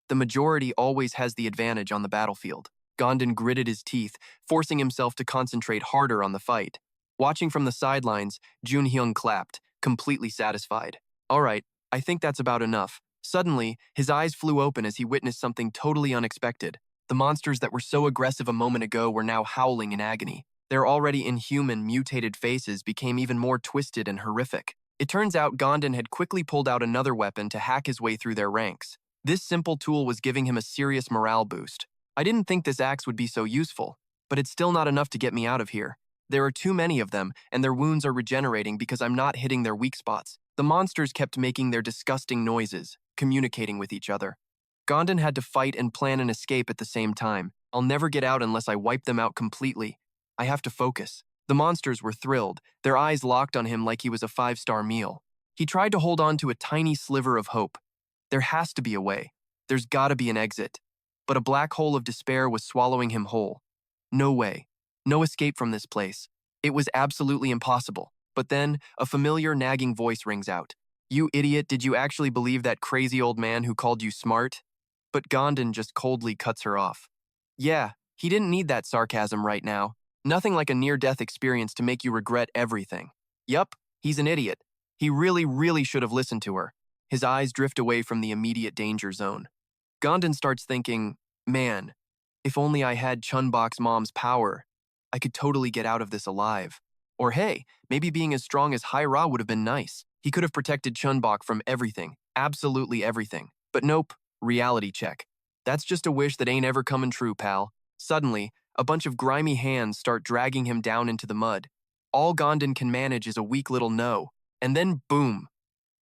"The majority always has the advantage on the battlefield." Gom-don gritted his teeth, forcing himself to concentrate harder on the fight. Watching from the sidelines, Jun-hyung clapped, completely satisfied. All right, I think that's about enough. Suddenly, his eyes flew open as he witnessed something totally unexpected. The monsters that were so aggressive a moment ago were now howling in agony. Their already inhuman, mutated faces became even more twisted and horrific. It turns out Gom-don had quickly pulled out another weapon to hack his way through their ranks. This simple tool was giving him a serious morale boost. I didn't think this axe would be so useful, but it's still not enough to get me out of here. There are too many of them, and their wounds are regenerating because I'm not hitting their weak spots. The monsters kept making their disgusting noises, communicating with each other. Gom-don had to fight and plan an escape at the same time. I'll never get out unless I wipe them out completely. I have to focus. The monsters were thrilled, their eyes locked on him like he was a five-star meal. He tried to hold on to a tiny sliver of hope. There has to be a way. There's gotta be an exit. But a black hole of despair was swallowing him whole. No way. No escape from this place. It was absolutely impossible. But then, a familiar nagging voice rings out. You idiot, did you actually believe that crazy old man who called you smart? But Gom-don just coldly cuts her off. Yeah, he didn't need that sarcasm right now. Nothing like a near-death experience to make you regret everything. Yup, he's an idiot. He really should have listened to her. His eyes drift away from the immediate danger zone. Gom-don starts thinking, man, if only I had Chun-Bok's mom's power, I could totally get out of this alive. Or hey, maybe being as strong as Hai-Ra would have been nice. He could have protected Chun-Bok from everything, absolutely everything. But nope, reality check. That's just a wish that ain't ever coming true, pal. Suddenly, a bunch of grimy hands start dragging him down into the mud. All Gom-don can manage is a weak little no. And then boom!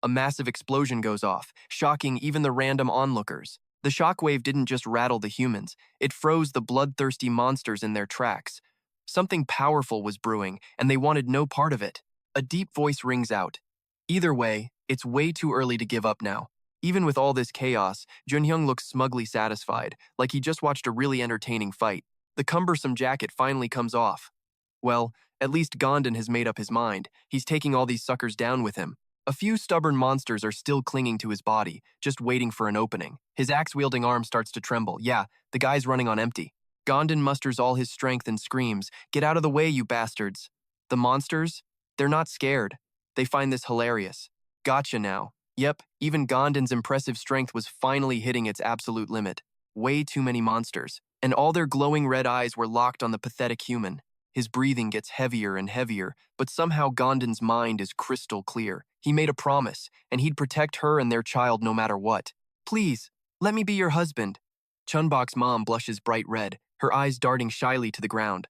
A massive explosion goes off, shocking even the random onlookers. The shockwave didn't just rattle the humans, it froze the bloodthirsty monsters in their tracks. Something powerful was brewing, and they wanted no part of it. A deep voice rings out. Either way, it's way too early to give up now. Even with all this chaos, Jun-hyung looks smugly satisfied, like he just watched a really entertaining fight. The cumbersome jacket finally comes off. Well, at least Gom-don has made up his mind. He's taking all these suckers down with him. A few stubborn monsters are still clinging to his body, just waiting for an opening. His axe-wielding arm starts to tremble. Yeah, the guy's running on empty. Gom-don musters all his strength and screams, "Get out of the way, you bastards!" The monsters? They're not scared. They find this hilarious. Gotcha now. Yep, even Gom-don's impressive strength was finally hitting its absolute limit. Way too many monsters, and all their glowing red eyes were locked on the pathetic human. His breathing gets heavier and heavier, but somehow Gom-don's mind is crystal clear. He made a promise, and he'd protect her and their child no matter what. Please, let me be your husband. Chun-Bok's mom blushes bright red, her eyes darting shyly to the ground.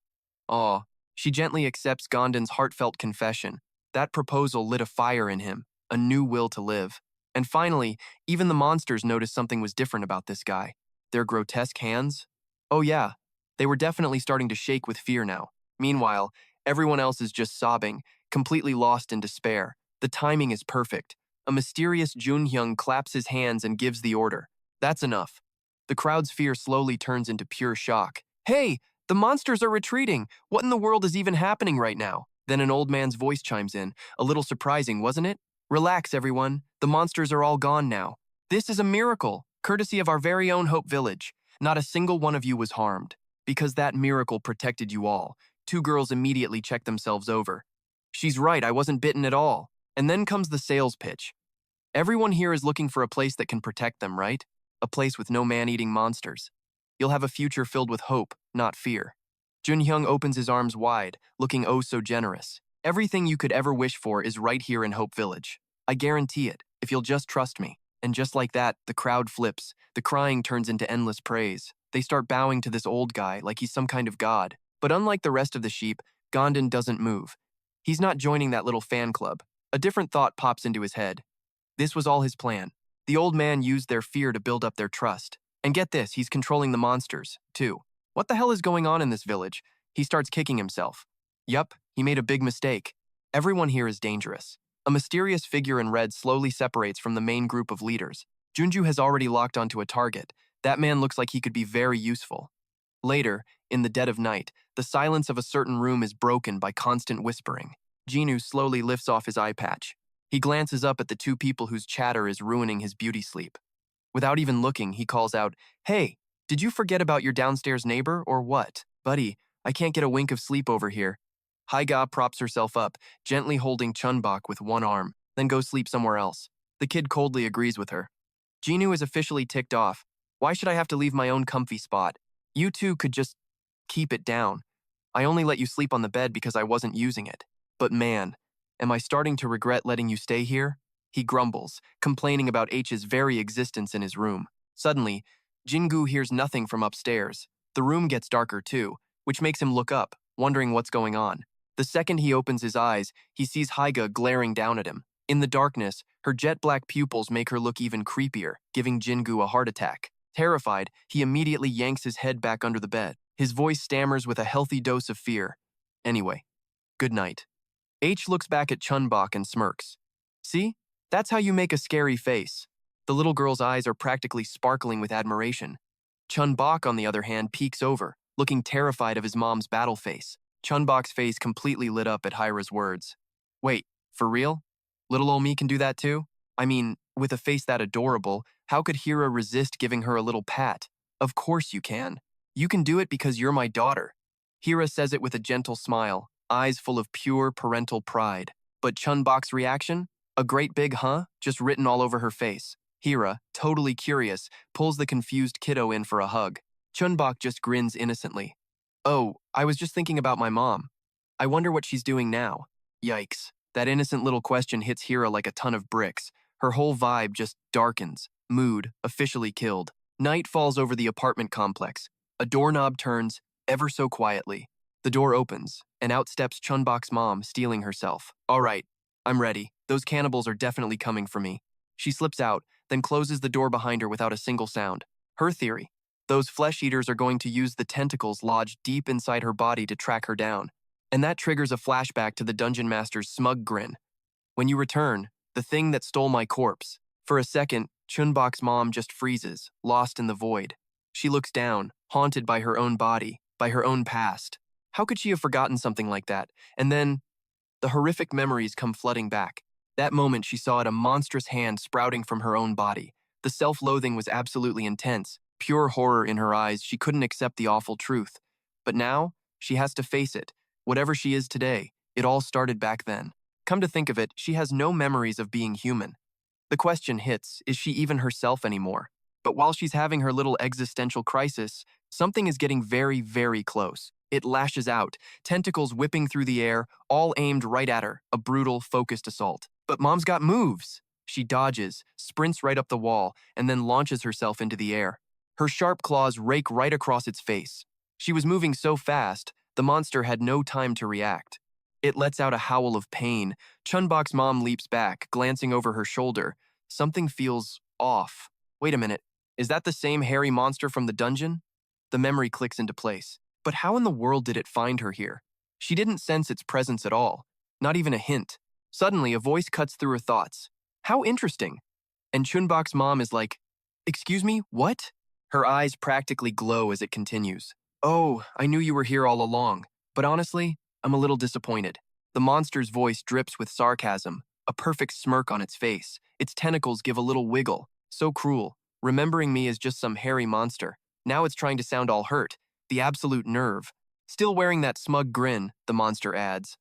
Aw, she gently accepts Gom-don's heartfelt confession. That proposal lit a fire in him, a new will to live. And finally, even the monsters noticed something was different about this guy. Their grotesque hands? Oh yeah, they were definitely starting to shake with fear now. Meanwhile, everyone else is just sobbing, completely lost in despair. The timing is perfect. A mysterious Jun-hyung claps his hands and gives the order. That's enough. The crowd's fear slowly turns into pure shock. Hey, the monsters are retreating! What in the world is even happening right now? Then an old man's voice chimes in, a little surprising, wasn't it? Relax, everyone. The monsters are all gone now. This is a miracle, courtesy of our very own Hope Village. Not a single one of you was harmed. Because that miracle protected you all. Two girls immediately check themselves over. She's right, I wasn't bitten at all. And then comes the sales pitch. Everyone here is looking for a place that can protect them, right? A place with no man-eating monsters. You'll have a future filled with hope, not fear. Jun-hyung opens his arms wide, looking oh so generous. Everything you could ever wish for is right here in Hope Village. I guarantee it, if you'll just trust me. And just like that, the crowd flips. The crying turns into endless praise. They start bowing to this old guy like he's some kind of god. But unlike the rest of the sheep, Gom-don doesn't move. He's not joining that little fan club. A different thought pops into his head. This was all his plan. The old man used their fear to build up their trust. And get this, he's controlling the monsters, too. What the hell is going on in this village? He starts kicking himself. Yup, he made a big mistake. Everyone here is dangerous. A mysterious figure in red slowly separates from the main group of leaders. Junju has already locked onto a target. That man looks like he could be very useful. Later, in the dead of night, the silence of a certain room is broken by constant whispering. Jinu slowly lifts off his eye patch. He glances up at the two people whose chatter is ruining his beauty sleep. Without even looking, he calls out, "Hey, did you forget about your downstairs neighbor or what? Buddy, I can't get a wink of sleep over here." Haiga props herself up, gently holding Chun-Bok with one arm, then goes sleep somewhere else. The kid coldly agrees with her. Jinu is officially ticked off. Why should I have to leave my own comfy spot? You two could just keep it down. I only let you sleep on the bed because I wasn't using it. But man, am I starting to regret letting you stay here? He grumbles, complaining about H's very existence in his room. Suddenly, Jingu hears nothing from upstairs. The room gets darker too, which makes him look up, wondering what's going on. The second he opens his eyes, he sees Haiga glaring down at him. In the darkness, her jet-black pupils make her look even creepier, giving Jingu a heart attack. Terrified, he immediately yanks his head back under the bed. His voice stammers with a healthy dose of fear. Anyway, good night. H looks back at Chun-Bok and smirks. See? That's how you make a scary face. The little girl's eyes are practically sparkling with admiration. Chun-Bok, on the other hand, peeks over, looking terrified of his mom's battle face. Chun-Bok's face completely lit up at Hyra's words. Wait, for real? Little ol' me can do that too? I mean, with a face that adorable, how could Hira resist giving her a little pat? Of course you can. You can do it because you're my daughter. Hira says it with a gentle smile, eyes full of pure parental pride. But Chun-Bok's reaction? A great big huh, just written all over her face. Hira, totally curious, pulls the confused kiddo in for a hug. Chun-Bok just grins innocently. Oh, I was just thinking about my mom. I wonder what she's doing now. Yikes. That innocent little question hits Hira like a ton of bricks. Her whole vibe just darkens. Mood officially killed. Night falls over the apartment complex. A doorknob turns, ever so quietly. The door opens, and out steps Chun-Bok's mom, steeling herself. All right, I'm ready. Those cannibals are definitely coming for me. She slips out, then closes the door behind her without a single sound. Her theory: those flesh-eaters are going to use the tentacles lodged deep inside her body to track her down. And that triggers a flashback to the dungeon master's smug grin. When you return, the thing that stole my corpse. For a second, Chun-Bok's mom just freezes, lost in the void. She looks down, haunted by her own body, by her own past. How could she have forgotten something like that? And then, the horrific memories come flooding back. That moment she saw a monstrous hand sprouting from her own body. The self-loathing was absolutely intense. Pure horror in her eyes, she couldn't accept the awful truth. But now, she has to face it. Whatever she is today, it all started back then. Come to think of it, she has no memories of being human. The question hits, is she even herself anymore? But while she's having her little existential crisis, something is getting very, very close. It lashes out, tentacles whipping through the air, all aimed right at her, a brutal, focused assault. But Mom's got moves! She dodges, sprints right up the wall, and then launches herself into the air. Her sharp claws rake right across its face. She was moving so fast, the monster had no time to react. It lets out a howl of pain. Chun-Bok's mom leaps back, glancing over her shoulder. Something feels off. Wait a minute, is that the same hairy monster from the dungeon? The memory clicks into place. But how in the world did it find her here? She didn't sense its presence at all, not even a hint. Suddenly, a voice cuts through her thoughts. How interesting. And Chun-Bok's mom is like, excuse me, what? Her eyes practically glow as it continues. Oh, I knew you were here all along, but honestly, I'm a little disappointed. The monster's voice drips with sarcasm, a perfect smirk on its face. Its tentacles give a little wiggle. So cruel. Remembering me as just some hairy monster. Now it's trying to sound all hurt. The absolute nerve. Still wearing that smug grin, the monster adds.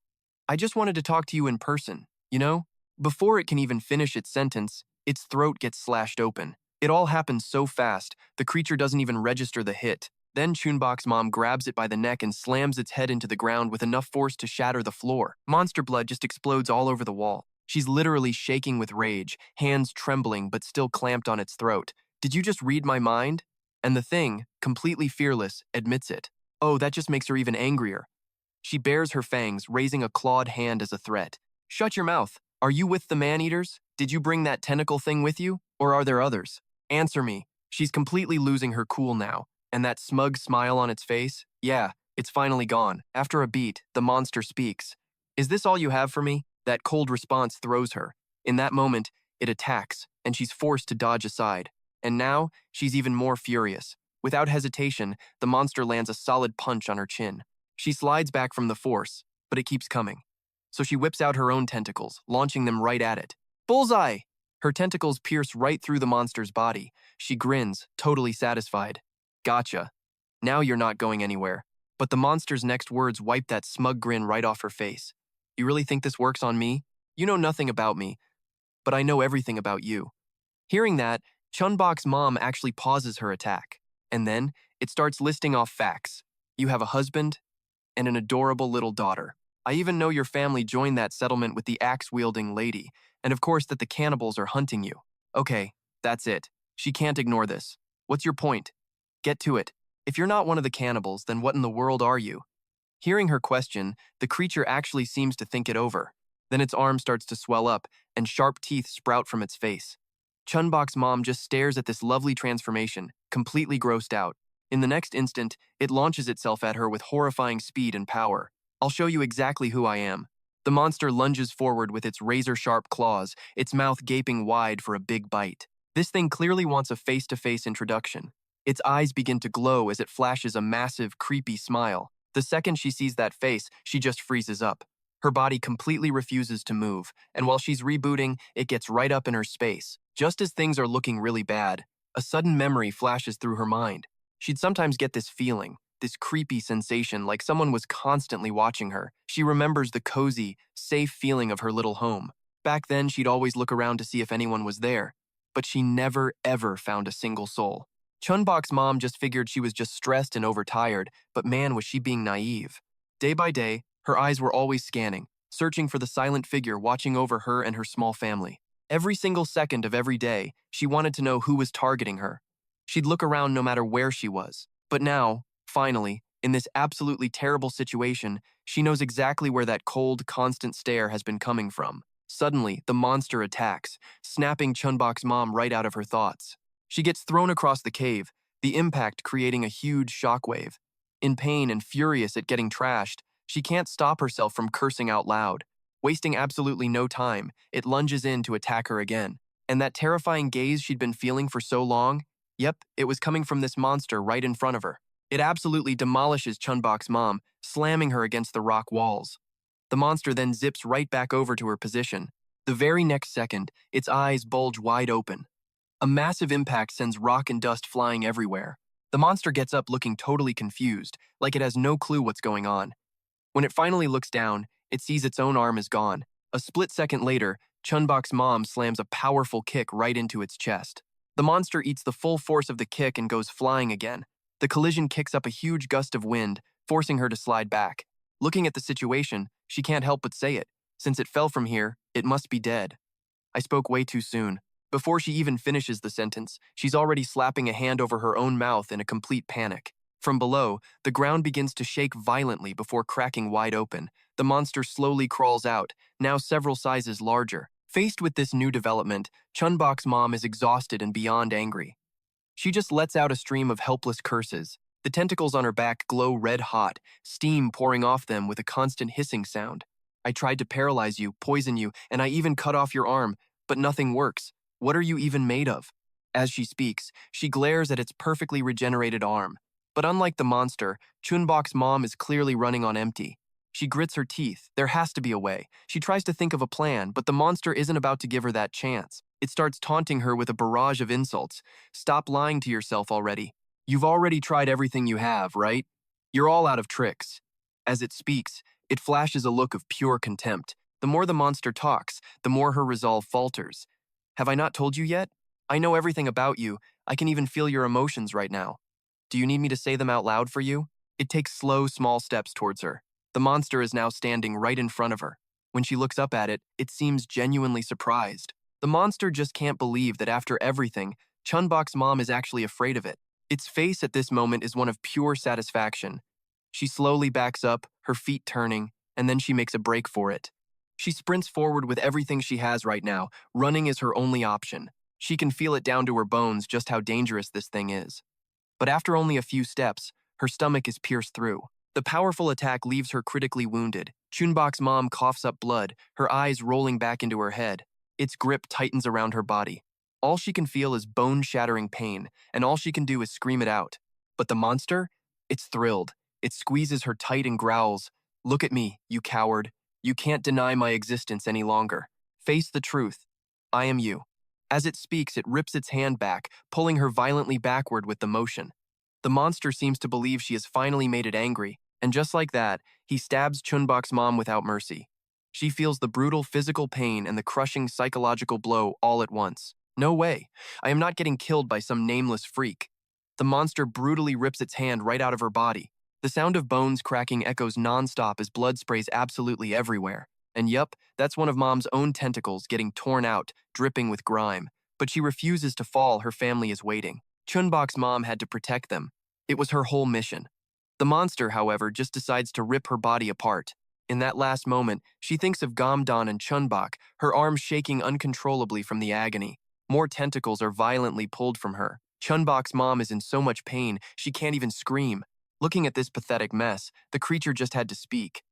I just wanted to talk to you in person, you know? Before it can even finish its sentence, its throat gets slashed open. It all happens so fast, the creature doesn't even register the hit. Then Chun-Bok's mom grabs it by the neck and slams its head into the ground with enough force to shatter the floor. Monster blood just explodes all over the wall. She's literally shaking with rage, hands trembling but still clamped on its throat. Did you just read my mind? And the thing, completely fearless, admits it. Oh, that just makes her even angrier. She bares her fangs, raising a clawed hand as a threat. Shut your mouth. Are you with the man-eaters? Did you bring that tentacle thing with you? Or are there others? Answer me. She's completely losing her cool now. And that smug smile on its face? Yeah, it's finally gone. After a beat, the monster speaks. Is this all you have for me? That cold response throws her. In that moment, it attacks, and she's forced to dodge aside. And now, she's even more furious. Without hesitation, the monster lands a solid punch on her chin. She slides back from the force, but it keeps coming. So she whips out her own tentacles, launching them right at it. Bullseye! Her tentacles pierce right through the monster's body. She grins, totally satisfied. Gotcha. Now you're not going anywhere. But the monster's next words wiped that smug grin right off her face. You really think this works on me? You know nothing about me, but I know everything about you. Hearing that, Chun-Bok's mom actually pauses her attack, and then it starts listing off facts. You have a husband and an adorable little daughter. I even know your family joined that settlement with the axe-wielding lady, and of course that the cannibals are hunting you. Okay, that's it. She can't ignore this. What's your point? Get to it. If you're not one of the cannibals, then what in the world are you? Hearing her question, the creature actually seems to think it over. Then its arm starts to swell up, and sharp teeth sprout from its face. Chun-Bok's mom just stares at this lovely transformation, completely grossed out. In the next instant, it launches itself at her with horrifying speed and power. I'll show you exactly who I am. The monster lunges forward with its razor-sharp claws, its mouth gaping wide for a big bite. This thing clearly wants a face-to-face introduction. Its eyes begin to glow as it flashes a massive, creepy smile. The second she sees that face, she just freezes up. Her body completely refuses to move, and while she's rebooting, it gets right up in her space. Just as things are looking really bad, a sudden memory flashes through her mind. She'd sometimes get this feeling, this creepy sensation like someone was constantly watching her. She remembers the cozy, safe feeling of her little home. Back then, she'd always look around to see if anyone was there, but she never, ever found a single soul. Chun-Bok's mom just figured she was just stressed and overtired, but man, was she being naive. Day by day, her eyes were always scanning, searching for the silent figure watching over her and her small family. Every single second of every day, she wanted to know who was targeting her. She'd look around no matter where she was. But now, finally, in this absolutely terrible situation, she knows exactly where that cold, constant stare has been coming from. Suddenly, the monster attacks, snapping Chun-Bok's mom right out of her thoughts. She gets thrown across the cave, the impact creating a huge shockwave. In pain and furious at getting trashed, she can't stop herself from cursing out loud. Wasting absolutely no time, it lunges in to attack her again. And that terrifying gaze she'd been feeling for so long, yep, it was coming from this monster right in front of her. It absolutely demolishes Chun-Bok's mom, slamming her against the rock walls. The monster then zips right back over to her position. The very next second, its eyes bulge wide open. A massive impact sends rock and dust flying everywhere. The monster gets up looking totally confused, like it has no clue what's going on. When it finally looks down, it sees its own arm is gone. A split second later, Chun-Bok's mom slams a powerful kick right into its chest. The monster eats the full force of the kick and goes flying again. The collision kicks up a huge gust of wind, forcing her to slide back. Looking at the situation, she can't help but say it. Since it fell from here, it must be dead. I spoke way too soon. Before she even finishes the sentence, she's already slapping a hand over her own mouth in a complete panic. From below, the ground begins to shake violently before cracking wide open. The monster slowly crawls out, now several sizes larger. Faced with this new development, Chun-Bok's mom is exhausted and beyond angry. She just lets out a stream of helpless curses. The tentacles on her back glow red hot, steam pouring off them with a constant hissing sound. I tried to paralyze you, poison you, and I even cut off your arm, but nothing works. What are you even made of? As she speaks, she glares at its perfectly regenerated arm. But unlike the monster, Chun-Bok's mom is clearly running on empty. She grits her teeth. There has to be a way. She tries to think of a plan, but the monster isn't about to give her that chance. It starts taunting her with a barrage of insults. Stop lying to yourself already. You've already tried everything you have, right? You're all out of tricks. As it speaks, it flashes a look of pure contempt. The more the monster talks, the more her resolve falters. Have I not told you yet? I know everything about you. I can even feel your emotions right now. Do you need me to say them out loud for you? It takes slow, small steps towards her. The monster is now standing right in front of her. When she looks up at it, it seems genuinely surprised. The monster just can't believe that after everything, Chun-Bok's mom is actually afraid of it. Its face at this moment is one of pure satisfaction. She slowly backs up, her feet turning, and then she makes a break for it. She sprints forward with everything she has right now. Running is her only option. She can feel it down to her bones just how dangerous this thing is. But after only a few steps, her stomach is pierced through. The powerful attack leaves her critically wounded. Chun-Bok's mom coughs up blood, her eyes rolling back into her head. Its grip tightens around her body. All she can feel is bone-shattering pain, and all she can do is scream it out. But the monster? It's thrilled. It squeezes her tight and growls. Look at me, you coward. You can't deny my existence any longer. Face the truth. I am you. As it speaks, it rips its hand back, pulling her violently backward with the motion. The monster seems to believe she has finally made it angry. And just like that, he stabs Chun-Bok's mom without mercy. She feels the brutal physical pain and the crushing psychological blow all at once. No way. I am not getting killed by some nameless freak. The monster brutally rips its hand right out of her body. The sound of bones cracking echoes nonstop as blood sprays absolutely everywhere. And yup, that's one of Mom's own tentacles getting torn out, dripping with grime. But she refuses to fall, her family is waiting. Chun-Bok's mom had to protect them. It was her whole mission. The monster, however, just decides to rip her body apart. In that last moment, she thinks of Gom-don and Chun-Bok, her arms shaking uncontrollably from the agony. More tentacles are violently pulled from her. Chun-Bok's mom is in so much pain, she can't even scream. Looking at this pathetic mess, the creature just had to speak.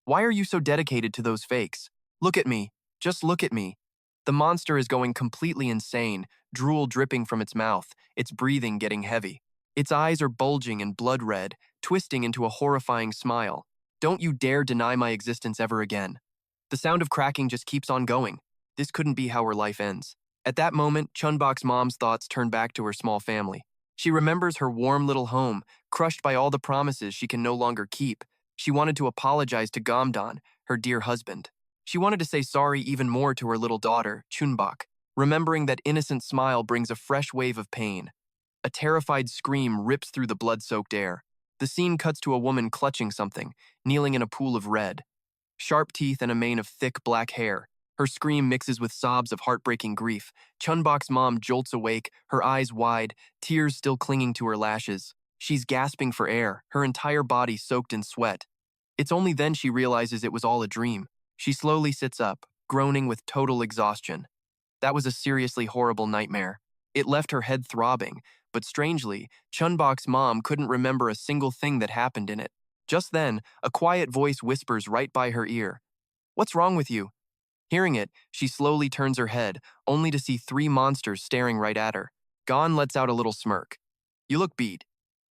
Why are you so dedicated to those fakes? Look at me. Just look at me. The monster is going completely insane, drool dripping from its mouth, its breathing getting heavy. Its eyes are bulging and blood red, twisting into a horrifying smile. Don't you dare deny my existence ever again. The sound of cracking just keeps on going. This couldn't be how her life ends. At that moment, Chun-Bok's mom's thoughts turn back to her small family. She remembers her warm little home, crushed by all the promises she can no longer keep. She wanted to apologize to Gom-don, her dear husband. She wanted to say sorry even more to her little daughter, Chun-Bok. Remembering that innocent smile brings a fresh wave of pain. A terrified scream rips through the blood-soaked air. The scene cuts to a woman clutching something, kneeling in a pool of red. Sharp teeth and a mane of thick black hair. Her scream mixes with sobs of heartbreaking grief. Chun-Bok's mom jolts awake, her eyes wide, tears still clinging to her lashes. She's gasping for air, her entire body soaked in sweat. It's only then she realizes it was all a dream. She slowly sits up, groaning with total exhaustion. That was a seriously horrible nightmare. It left her head throbbing, but strangely, Chun-Bok's mom couldn't remember a single thing that happened in it. Just then, a quiet voice whispers right by her ear. "What's wrong with you?" Hearing it, she slowly turns her head, only to see three monsters staring right at her. Gon lets out a little smirk. "You look beat.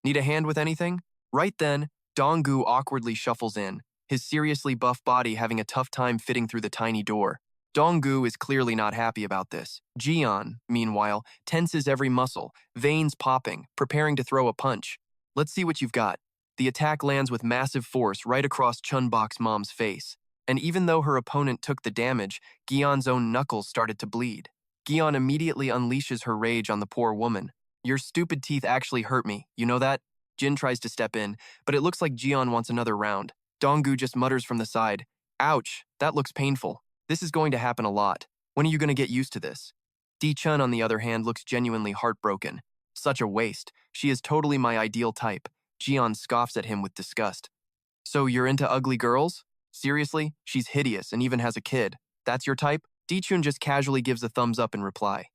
Need a hand with anything?" Right then, Dung awkwardly shuffles in, his seriously buff body having a tough time fitting through the tiny door. Dung is clearly not happy about this. Jian, meanwhile, tenses every muscle, veins popping, preparing to throw a punch. "Let's see what you've got." The attack lands with massive force right across Chun-Bok's mom's face. And even though her opponent took the damage, Gion's own knuckles started to bleed. Gion immediately unleashes her rage on the poor woman. "Your stupid teeth actually hurt me, you know that?" Jin tries to step in, but it looks like Gion wants another round. Dung just mutters from the side, "Ouch, that looks painful. This is going to happen a lot. When are you going to get used to this?" Di-chun, on the other hand, looks genuinely heartbroken. "Such a waste. She is totally my ideal type." Gion scoffs at him with disgust. "So you're into ugly girls? Seriously? She's hideous and even has a kid. That's your type?" Di-chun just casually gives a thumbs up in reply.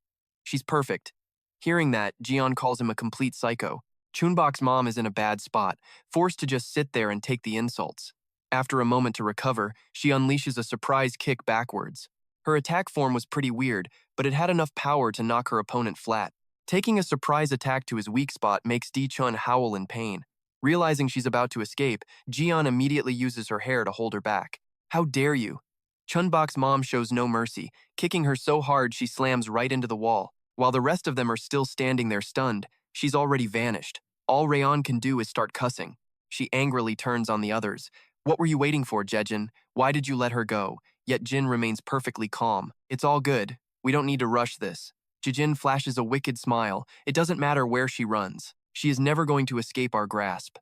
"She's perfect." Hearing that, Gion calls him a complete psycho. Chun-Bok's mom is in a bad spot, forced to just sit there and take the insults. After a moment to recover, she unleashes a surprise kick backwards. Her attack form was pretty weird, but it had enough power to knock her opponent flat. Taking a surprise attack to his weak spot makes Di-chun howl in pain. Realizing she's about to escape, Jian immediately uses her hair to hold her back. "How dare you?" Chun-Bok's mom shows no mercy, kicking her so hard she slams right into the wall. While the rest of them are still standing there stunned, she's already vanished. All Rayon can do is start cussing. She angrily turns on the others. "What were you waiting for, Jejin? Why did you let her go?" Yet Jin remains perfectly calm. "It's all good. We don't need to rush this." Jejin flashes a wicked smile. It doesn't matter where she runs. She is never going to escape our grasp.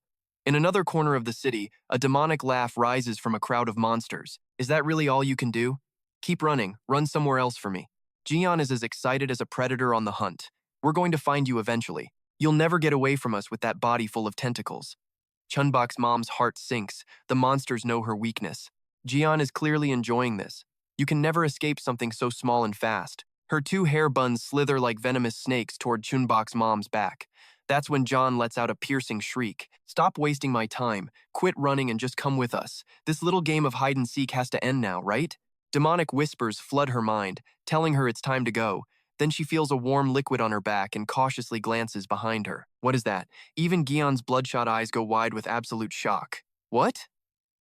In another corner of the city, a demonic laugh rises from a crowd of monsters. "Is that really all you can do? Keep running. Run somewhere else for me." Jian is as excited as a predator on the hunt. "We're going to find you eventually. You'll never get away from us with that body full of tentacles." Chun-Bok's mom's heart sinks. The monsters know her weakness. Jian is clearly enjoying this. You can never escape something so small and fast. Her two hair buns slither like venomous snakes toward Chun-Bok's mom's back. That's when John lets out a piercing shriek. "Stop wasting my time. Quit running and just come with us. This little game of hide-and-seek has to end now, right?" Demonic whispers flood her mind, telling her it's time to go. Then she feels a warm liquid on her back and cautiously glances behind her. What is that? Even Gion's bloodshot eyes go wide with absolute shock. "What?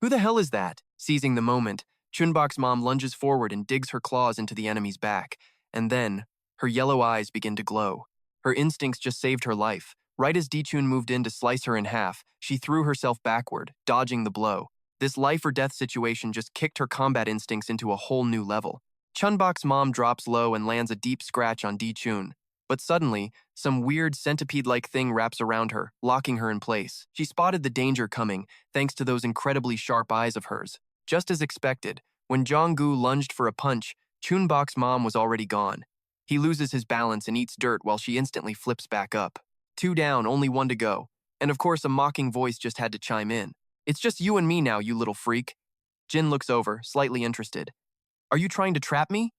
Who the hell is that?" Seizing the moment, Chun-Bok's mom lunges forward and digs her claws into the enemy's back. And then, her yellow eyes begin to glow. Her instincts just saved her life. Right as Di-chun moved in to slice her in half, she threw herself backward, dodging the blow. This life-or-death situation just kicked her combat instincts into a whole new level. Chun-Bok's mom drops low and lands a deep scratch on Di-chun. But suddenly, some weird centipede-like thing wraps around her, locking her in place. She spotted the danger coming, thanks to those incredibly sharp eyes of hers. Just as expected, when Jong-gu lunged for a punch, Chun-Bok's mom was already gone. He loses his balance and eats dirt while she instantly flips back up. 2 down, only 1 to go. And of course, a mocking voice just had to chime in. "It's just you and me now, you little freak." Jin looks over, slightly interested. "Are you trying to trap me?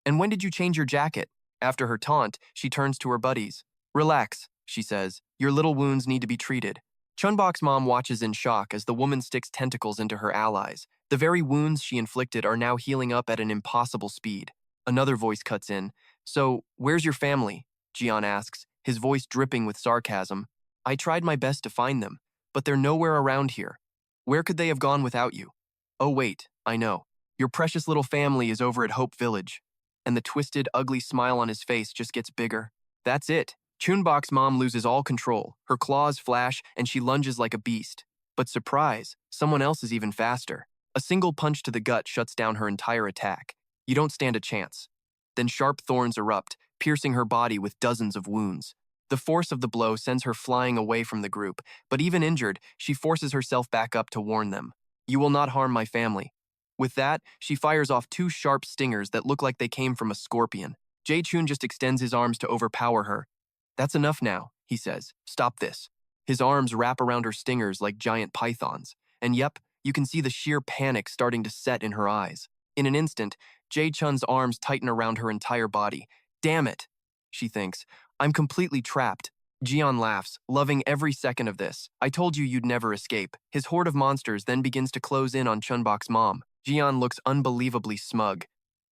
And when did you change your jacket?" After her taunt, she turns to her buddies. "Relax," she says. "Your little wounds need to be treated." Chun-Bok's mom watches in shock as the woman sticks tentacles into her allies. The very wounds she inflicted are now healing up at an impossible speed. Another voice cuts in. "So, where's your family?" Jian asks, his voice dripping with sarcasm. "I tried my best to find them, but they're nowhere around here. Where could they have gone without you?" "Oh wait, I know. Your precious little family is over at Hope Village." And the twisted, ugly smile on his face just gets bigger. That's it. Chun-Bok's mom loses all control. Her claws flash, and she lunges like a beast. But surprise, someone else is even faster. A single punch to the gut shuts down her entire attack. You don't stand a chance. Then sharp thorns erupt, piercing her body with dozens of wounds. The force of the blow sends her flying away from the group, but even injured, she forces herself back up to warn them. "You will not harm my family." With that, she fires off 2 sharp stingers that look like they came from a scorpion. Jae-chun just extends his arms to overpower her. "That's enough now," he says. "Stop this." His arms wrap around her stingers like giant pythons. And yep, you can see the sheer panic starting to set in her eyes. In an instant, Jae-chun's arms tighten around her entire body. "Damn it," she thinks. "I'm completely trapped." Jian laughs, loving every second of this. "I told you you'd never escape." His horde of monsters then begins to close in on Chun-Bok's mom. Jian looks unbelievably smug.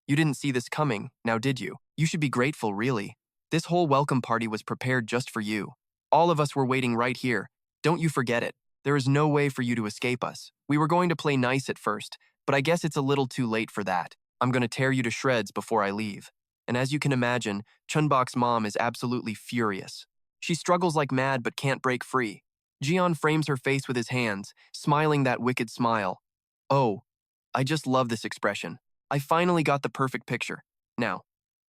"You didn't see this coming, now did you? You should be grateful, really. This whole welcome party was prepared just for you. All of us were waiting right here. Don't you forget it. There is no way for you to escape us. We were going to play nice at first, but I guess it's a little too late for that. I'm going to tear you to shreds before I leave." And as you can imagine, Chun-Bok's mom is absolutely furious. She struggles like mad but can't break free. Jian frames her face with his hands, smiling that wicked smile. "Oh, I just love this expression. I finally got the perfect picture. Now,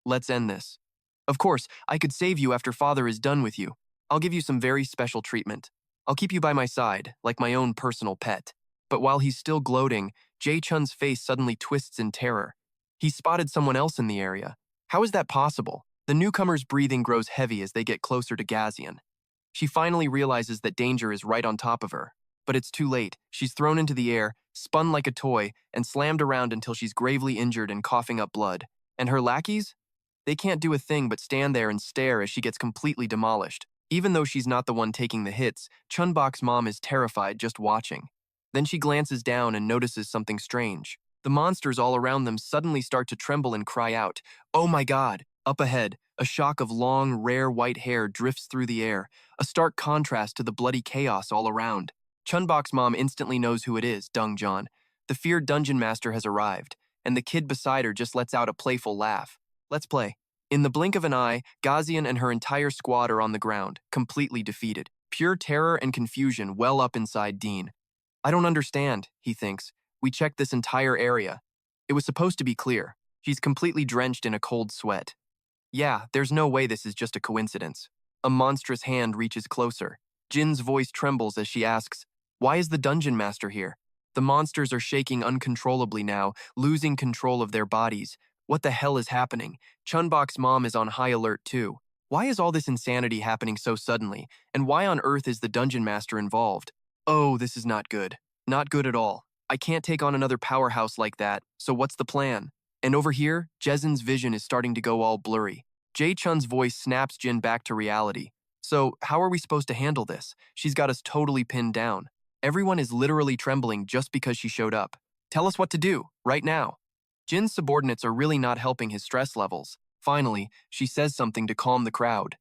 let's end this. Of course, I could save you after father is done with you. I'll give you some very special treatment. I'll keep you by my side, like my own personal pet." But while he's still gloating, Jae-chun's face suddenly twists in terror. He's spotted someone else in the area. How is that possible? The newcomer's breathing grows heavy as they get closer to Gazian. She finally realizes that danger is right on top of her. But it's too late. She's thrown into the air, spun like a toy, and slammed around until she's gravely injured and coughing up blood. And her lackeys? They can't do a thing but stand there and stare as she gets completely demolished. Even though she's not the one taking the hits, Chun-Bok's mom is terrified just watching. Then she glances down and notices something strange. The monsters all around them suddenly start to tremble and cry out, "Oh my God!" Up ahead, a shock of long, rare white hair drifts through the air, a stark contrast to the bloody chaos all around. Chun-Bok's mom instantly knows who it is, Dung. The feared dungeon master has arrived, and the kid beside her just lets out a playful laugh. "Let's play." In the blink of an eye, Gazian and her entire squad are on the ground, completely defeated. Pure terror and confusion well up inside Dean. "I don't understand," he thinks. "We checked this entire area. It was supposed to be clear." She's completely drenched in a cold sweat. Yeah, there's no way this is just a coincidence. A monstrous hand reaches closer. Jin's voice trembles as she asks, "Why is the dungeon master here?" The monsters are shaking uncontrollably now, losing control of their bodies. What the hell is happening? Chun-Bok's mom is on high alert too. Why is all this insanity happening so suddenly? And why on earth is the dungeon master involved? Oh, this is not good. Not good at all. I can't take on another powerhouse like that, so what's the plan? And over here, Jezin's vision is starting to go all blurry. Jae-chun's voice snaps Jin back to reality. "So, how are we supposed to handle this? She's got us totally pinned down. Everyone is literally trembling just because she showed up. Tell us what to do, right now." Jin's subordinates are really not helping his stress levels. Finally, she says something to calm the crowd.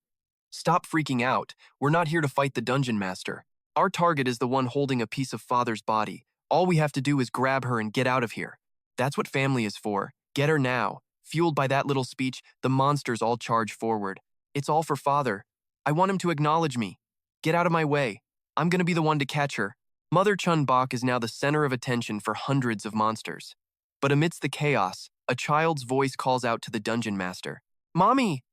"Stop freaking out. We're not here to fight the dungeon master. Our target is the one holding a piece of father's body. All we have to do is grab her and get out of here. That's what family is for. Get her now." Fueled by that little speech, the monsters all charge forward. "It's all for father. I want him to acknowledge me." Get out of my way. I'm gonna be the one to catch her. Mother Chun-Bok is now the center of attention for hundreds of monsters. But amidst the chaos, a child's voice calls out to the dungeon master. Mommy!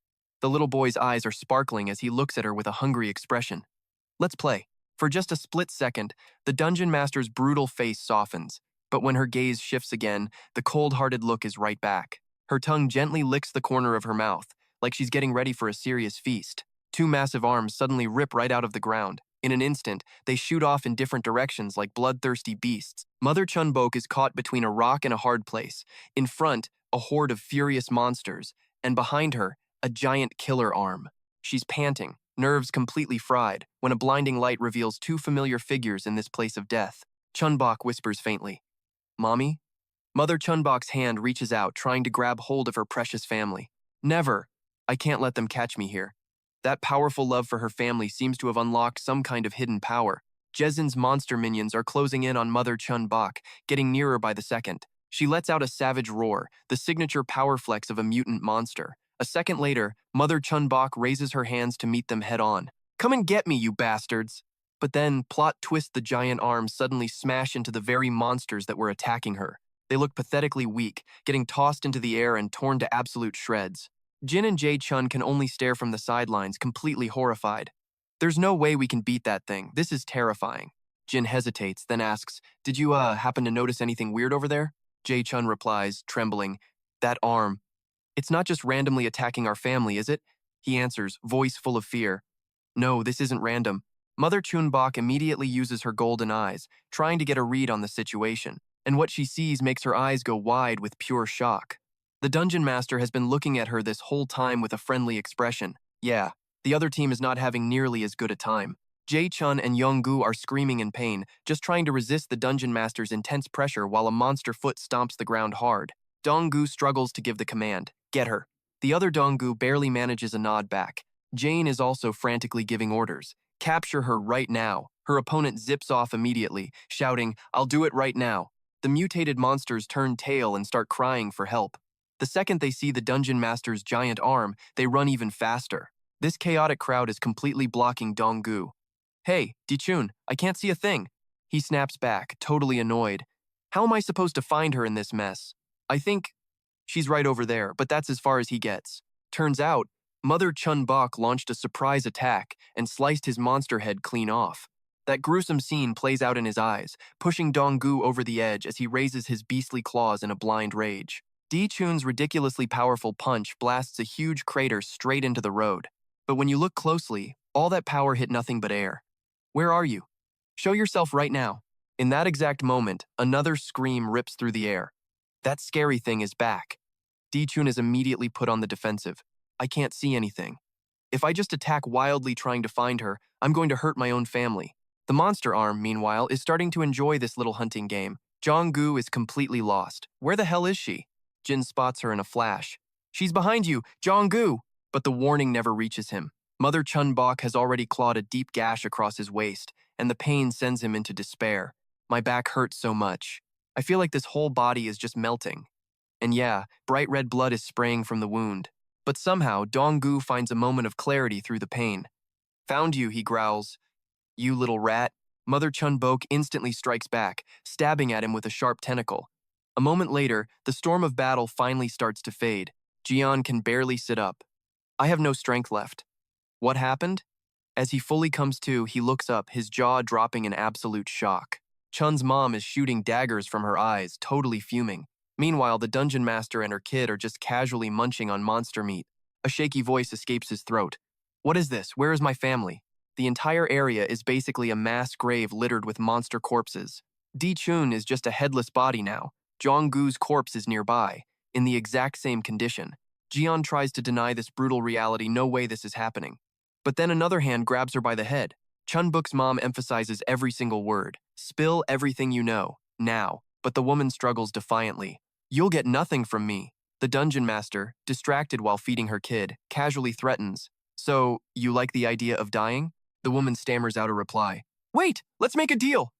The little boy's eyes are sparkling as he looks at her with a hungry expression. Let's play. For just a split second, the dungeon master's brutal face softens, but when her gaze shifts again, the cold-hearted look is right back. Her tongue gently licks the corner of her mouth, like she's getting ready for a serious feast. Two massive arms suddenly rip right out of the ground. In an instant, they shoot off in different directions like bloodthirsty beasts. Mother Chun-Bok is caught between a rock and a hard place. In front, a horde of furious monsters, and behind her, a giant killer arm. She's panting, nerves completely fried, when a blinding light reveals two familiar figures in this place of death. Chun-Bok whispers faintly, Mommy? Mother Chun-Bok's hand reaches out, trying to grab hold of her precious family. Never. I can't let them catch me here. That powerful love for her family seems to have unlocked some kind of hidden power. Jezin's monster minions are closing in on Mother Chun-Bok, getting nearer by the second. She lets out a savage roar, the signature power flex of a mutant monster. A second later, Mother Chun-Bok raises her hands to meet them head-on. Come and get me, you bastards! But then, plot twist, the giant arms suddenly smash into the very monsters that were attacking her. They look pathetically weak, getting tossed into the air and torn to absolute shreds. Jin and Jae-chun can only stare from the sidelines, completely horrified. There's no way we can beat that thing. This is terrifying. Jin hesitates, then asks, Did you, happen to notice anything weird over there? Jae-chun replies, trembling, That arm. It's not just randomly attacking our family, is it? He answers, voice full of fear. No, this isn't random. Mother Chun-Bok immediately uses her golden eyes, trying to get a read on the situation, and what she sees makes her eyes go wide with pure shock. The dungeon master has been looking at her this whole time with a friendly expression. Yeah, the other team is not having nearly as good a time. Jae-chun and Young-gu are screaming in pain, just trying to resist the dungeon master's intense pressure while a monster foot stomps the ground hard. Dong-gu struggles to give the command, Get her. The other Dong-gu barely manages a nod back. Jane is also frantically giving orders. Capture her right now. Her opponent zips off immediately, shouting, I'll do it right now. The mutated monsters turn tail and start crying for help. The second they see the dungeon master's giant arm, they run even faster. This chaotic crowd is completely blocking Dong-gu. Hey, Di-chun, I can't see a thing. He snaps back, totally annoyed. How am I supposed to find her in this mess? I think she's right over there, but that's as far as he gets. Turns out, Mother Chun-Bok launched a surprise attack and sliced his monster head clean off. That gruesome scene plays out in his eyes, pushing Dong-gu over the edge as he raises his beastly claws in a blind rage. Di-chun's ridiculously powerful punch blasts a huge crater straight into the road. But when you look closely, all that power hit nothing but air. Where are you? Show yourself right now. In that exact moment, another scream rips through the air. That scary thing is back. Di-chun is immediately put on the defensive. I can't see anything. If I just attack wildly trying to find her, I'm going to hurt my own family. The monster arm, meanwhile, is starting to enjoy this little hunting game. Jong-gu is completely lost. Where the hell is she? Jin spots her in a flash. She's behind you, Jong-gu! But the warning never reaches him. Mother Chun-Bok has already clawed a deep gash across his waist, and the pain sends him into despair. My back hurts so much. I feel like this whole body is just melting. And yeah, bright red blood is spraying from the wound. But somehow, Dong-gu finds a moment of clarity through the pain. Found you, he growls. You little rat. Mother Chun-Bok instantly strikes back, stabbing at him with a sharp tentacle. A moment later, the storm of battle finally starts to fade. Jian can barely sit up. I have no strength left. What happened? As he fully comes to, he looks up, his jaw dropping in absolute shock. Chun's mom is shooting daggers from her eyes, totally fuming. Meanwhile, the dungeon master and her kid are just casually munching on monster meat. A shaky voice escapes his throat. What is this? Where is my family? The entire area is basically a mass grave littered with monster corpses. Di-chun is just a headless body now. Jong-gu's corpse is nearby, in the exact same condition. Jian tries to deny this brutal reality, no way this is happening. But then another hand grabs her by the head. Chun-Bok's mom emphasizes every single word. Spill everything you know, now. But the woman struggles defiantly. You'll get nothing from me. The dungeon master, distracted while feeding her kid, casually threatens. So, you like the idea of dying? The woman stammers out a reply. Wait, let's make a deal.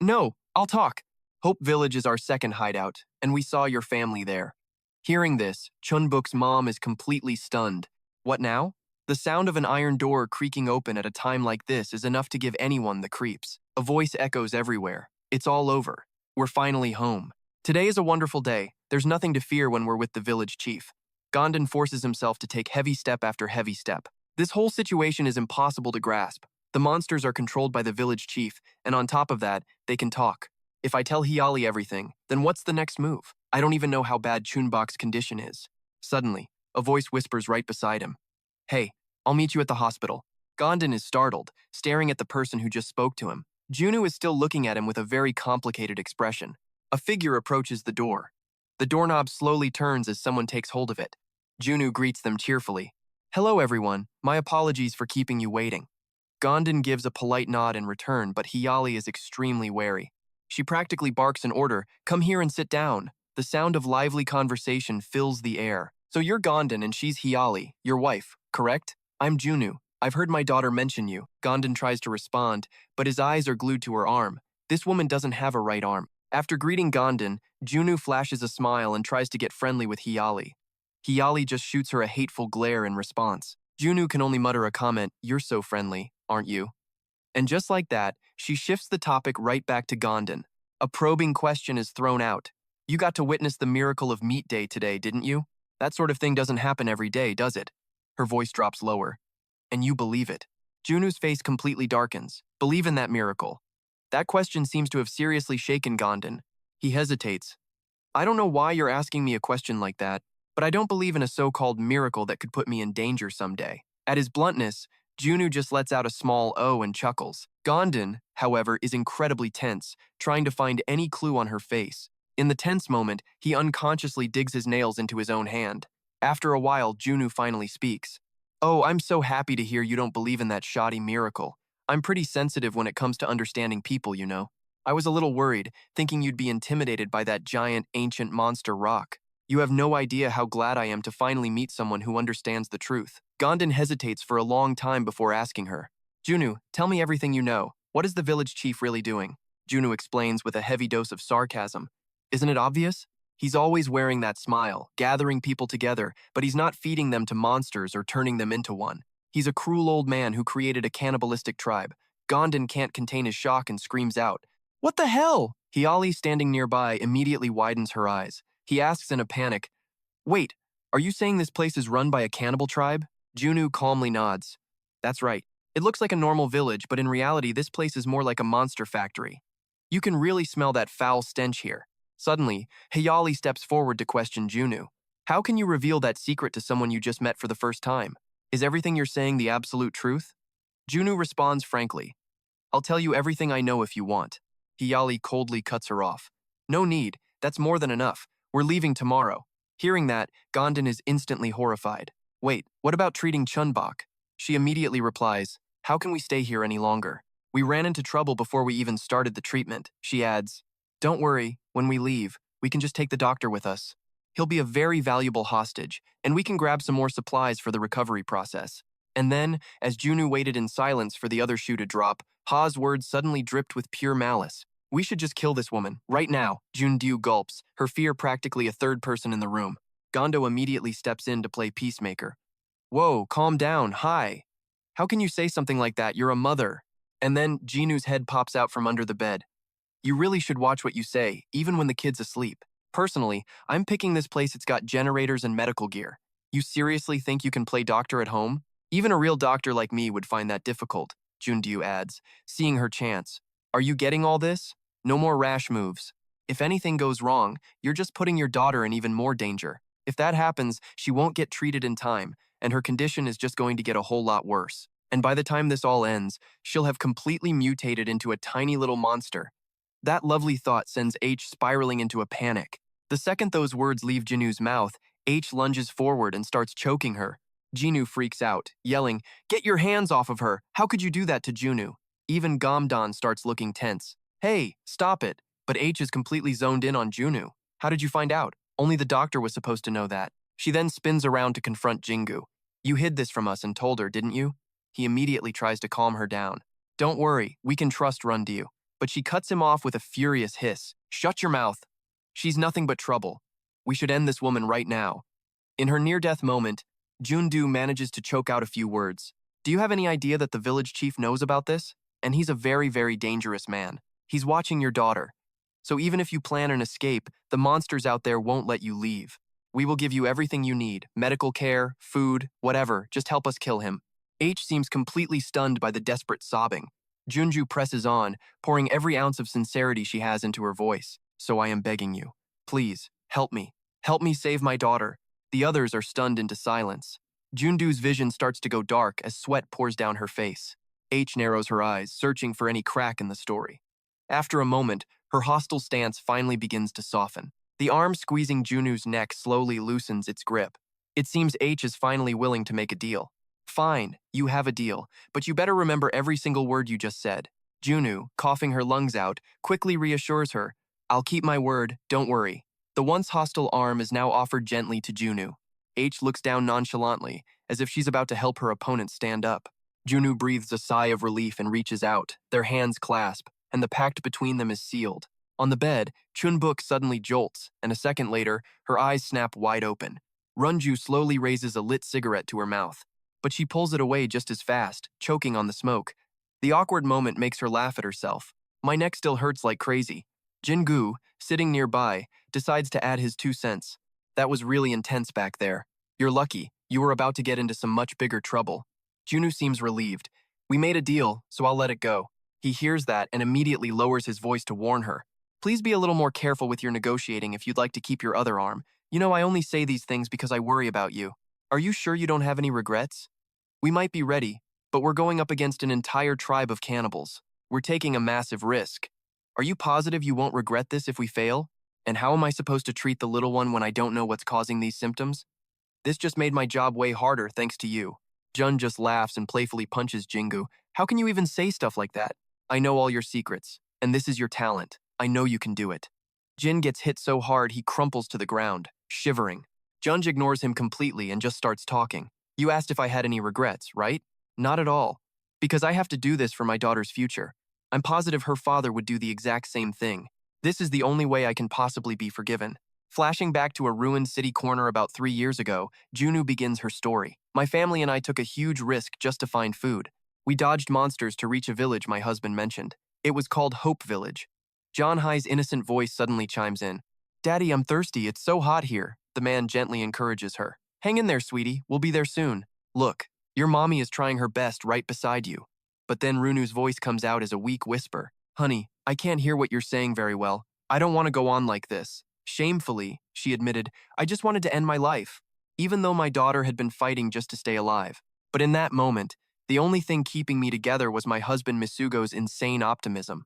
No, I'll talk. Hope Village is our second hideout, and we saw your family there. Hearing this, Chun-Bok's mom is completely stunned. What now? The sound of an iron door creaking open at a time like this is enough to give anyone the creeps. A voice echoes everywhere. It's all over. We're finally home. Today is a wonderful day. There's nothing to fear when we're with the village chief. Gom-don forces himself to take heavy step after heavy step. This whole situation is impossible to grasp. The monsters are controlled by the village chief, and on top of that, they can talk. If I tell Hyali everything, then what's the next move? I don't even know how bad Chun-Bok's condition is. Suddenly, a voice whispers right beside him. Hey, I'll meet you at the hospital. Gom-don is startled, staring at the person who just spoke to him. Junoo is still looking at him with a very complicated expression. A figure approaches the door. The doorknob slowly turns as someone takes hold of it. Junoo greets them cheerfully. Hello everyone, my apologies for keeping you waiting. Gom-don gives a polite nod in return, but Hyali is extremely wary. She practically barks an order, come here and sit down. The sound of lively conversation fills the air. So you're Gom-don and she's Hyali, your wife, correct? I'm Junoo. I've heard my daughter mention you. Gom-don tries to respond, but his eyes are glued to her arm. This woman doesn't have a right arm. After greeting Gom-don, Junoo flashes a smile and tries to get friendly with Hyali. Hyali just shoots her a hateful glare in response. Junoo can only mutter a comment, you're so friendly, aren't you? And just like that, she shifts the topic right back to Gom-don. A probing question is thrown out. You got to witness the miracle of meat day today, didn't you? That sort of thing doesn't happen every day, does it? Her voice drops lower. And you believe it. Junoo's face completely darkens. Believe in that miracle. That question seems to have seriously shaken Gom-don. He hesitates. I don't know why you're asking me a question like that, but I don't believe in a so-called miracle that could put me in danger someday. At his bluntness, Junoo just lets out a small "oh" and chuckles. Gom-don, however, is incredibly tense, trying to find any clue on her face. In the tense moment, he unconsciously digs his nails into his own hand. After a while, Junoo finally speaks. Oh, I'm so happy to hear you don't believe in that shoddy miracle. I'm pretty sensitive when it comes to understanding people, you know. I was a little worried, thinking you'd be intimidated by that giant, ancient monster rock. You have no idea how glad I am to finally meet someone who understands the truth. Gom-don hesitates for a long time before asking her. Junoo, tell me everything you know. What is the village chief really doing? Junoo explains with a heavy dose of sarcasm. Isn't it obvious? He's always wearing that smile, gathering people together, but he's not feeding them to monsters or turning them into one. He's a cruel old man who created a cannibalistic tribe. Gom-don can't contain his shock and screams out, What the hell? Hyali, standing nearby, immediately widens her eyes. He asks in a panic, Wait, are you saying this place is run by a cannibal tribe? Junoo calmly nods. That's right. It looks like a normal village, but in reality, this place is more like a monster factory. You can really smell that foul stench here. Suddenly, Hyali steps forward to question Junoo. How can you reveal that secret to someone you just met for the first time? Is everything you're saying the absolute truth? Junoo responds frankly. I'll tell you everything I know if you want. Hyali coldly cuts her off. No need, that's more than enough. We're leaving tomorrow. Hearing that, Gom-don is instantly horrified. Wait, what about treating Chun-Bok? She immediately replies, How can we stay here any longer? We ran into trouble before we even started the treatment. She adds, Don't worry, when we leave, we can just take the doctor with us. He'll be a very valuable hostage, and we can grab some more supplies for the recovery process. And then, as Junoo waited in silence for the other shoe to drop, Ha's words suddenly dripped with pure malice. We should just kill this woman, right now. Jun-do gulps, her fear practically a third person in the room. Gondo immediately steps in to play peacemaker. Whoa, calm down, hi. How can you say something like that? You're a mother. And then Jinoo's head pops out from under the bed. You really should watch what you say, even when the kid's asleep. Personally, I'm picking this place. It's got generators and medical gear. You seriously think you can play doctor at home? Even a real doctor like me would find that difficult, Jun-do adds, seeing her chance. Are you getting all this? No more rash moves. If anything goes wrong, you're just putting your daughter in even more danger. If that happens, she won't get treated in time, and her condition is just going to get a whole lot worse. And by the time this all ends, she'll have completely mutated into a tiny little monster. That lovely thought sends H spiraling into a panic. The second those words leave Jinoo's mouth, H lunges forward and starts choking her. Jinoo freaks out, yelling, Get your hands off of her! How could you do that to Junoo? Even Gom-don starts looking tense. Hey, stop it! But H is completely zoned in on Junoo. How did you find out? Only the doctor was supposed to know that. She then spins around to confront Jingu. You hid this from us and told her, didn't you? He immediately tries to calm her down. Don't worry, we can trust Run-dyu. But she cuts him off with a furious hiss. Shut your mouth. She's nothing but trouble. We should end this woman right now. In her near-death moment, Jundu manages to choke out a few words. Do you have any idea that the village chief knows about this? And he's a very, very dangerous man. He's watching your daughter. So even if you plan an escape, the monsters out there won't let you leave. We will give you everything you need, medical care, food, whatever, just help us kill him. H seems completely stunned by the desperate sobbing. Junju presses on, pouring every ounce of sincerity she has into her voice. So I am begging you. Please, help me. Help me save my daughter. The others are stunned into silence. Jundu's vision starts to go dark as sweat pours down her face. H narrows her eyes, searching for any crack in the story. After a moment, her hostile stance finally begins to soften. The arm squeezing Junu's neck slowly loosens its grip. It seems H is finally willing to make a deal. Fine, you have a deal, but you better remember every single word you just said. Junu, coughing her lungs out, quickly reassures her, I'll keep my word, don't worry. The once hostile arm is now offered gently to Junu. H looks down nonchalantly, as if she's about to help her opponent stand up. Junu breathes a sigh of relief and reaches out, their hands clasp, and the pact between them is sealed. On the bed, Chun-Bok suddenly jolts, and a second later, her eyes snap wide open. Runju slowly raises a lit cigarette to her mouth, but she pulls it away just as fast, choking on the smoke. The awkward moment makes her laugh at herself. My neck still hurts like crazy. Jingu, sitting nearby, decides to add his 2 cents. That was really intense back there. You're lucky. You were about to get into some much bigger trouble. Junu seems relieved. We made a deal, so I'll let it go. He hears that and immediately lowers his voice to warn her. Please be a little more careful with your negotiating if you'd like to keep your other arm. You know I only say these things because I worry about you. Are you sure you don't have any regrets? We might be ready, but we're going up against an entire tribe of cannibals. We're taking a massive risk. Are you positive you won't regret this if we fail? And how am I supposed to treat the little one when I don't know what's causing these symptoms? This just made my job way harder thanks to you. Jun just laughs and playfully punches Jingu. How can you even say stuff like that? I know all your secrets, and this is your talent. I know you can do it. Jin gets hit so hard he crumples to the ground, shivering. Junj ignores him completely and just starts talking. You asked if I had any regrets, right? Not at all. Because I have to do this for my daughter's future. I'm positive her father would do the exact same thing. This is the only way I can possibly be forgiven. Flashing back to a ruined city corner about 3 years ago, Junu begins her story. My family and I took a huge risk just to find food. We dodged monsters to reach a village my husband mentioned. It was called Hope Village. John Hai's innocent voice suddenly chimes in. Daddy, I'm thirsty. It's so hot here. The man gently encourages her. Hang in there, sweetie. We'll be there soon. Look, your mommy is trying her best right beside you. But then Runu's voice comes out as a weak whisper. Honey, I can't hear what you're saying very well. I don't want to go on like this. Shamefully, she admitted, I just wanted to end my life, even though my daughter had been fighting just to stay alive. But in that moment, the only thing keeping me together was my husband Misugo's insane optimism.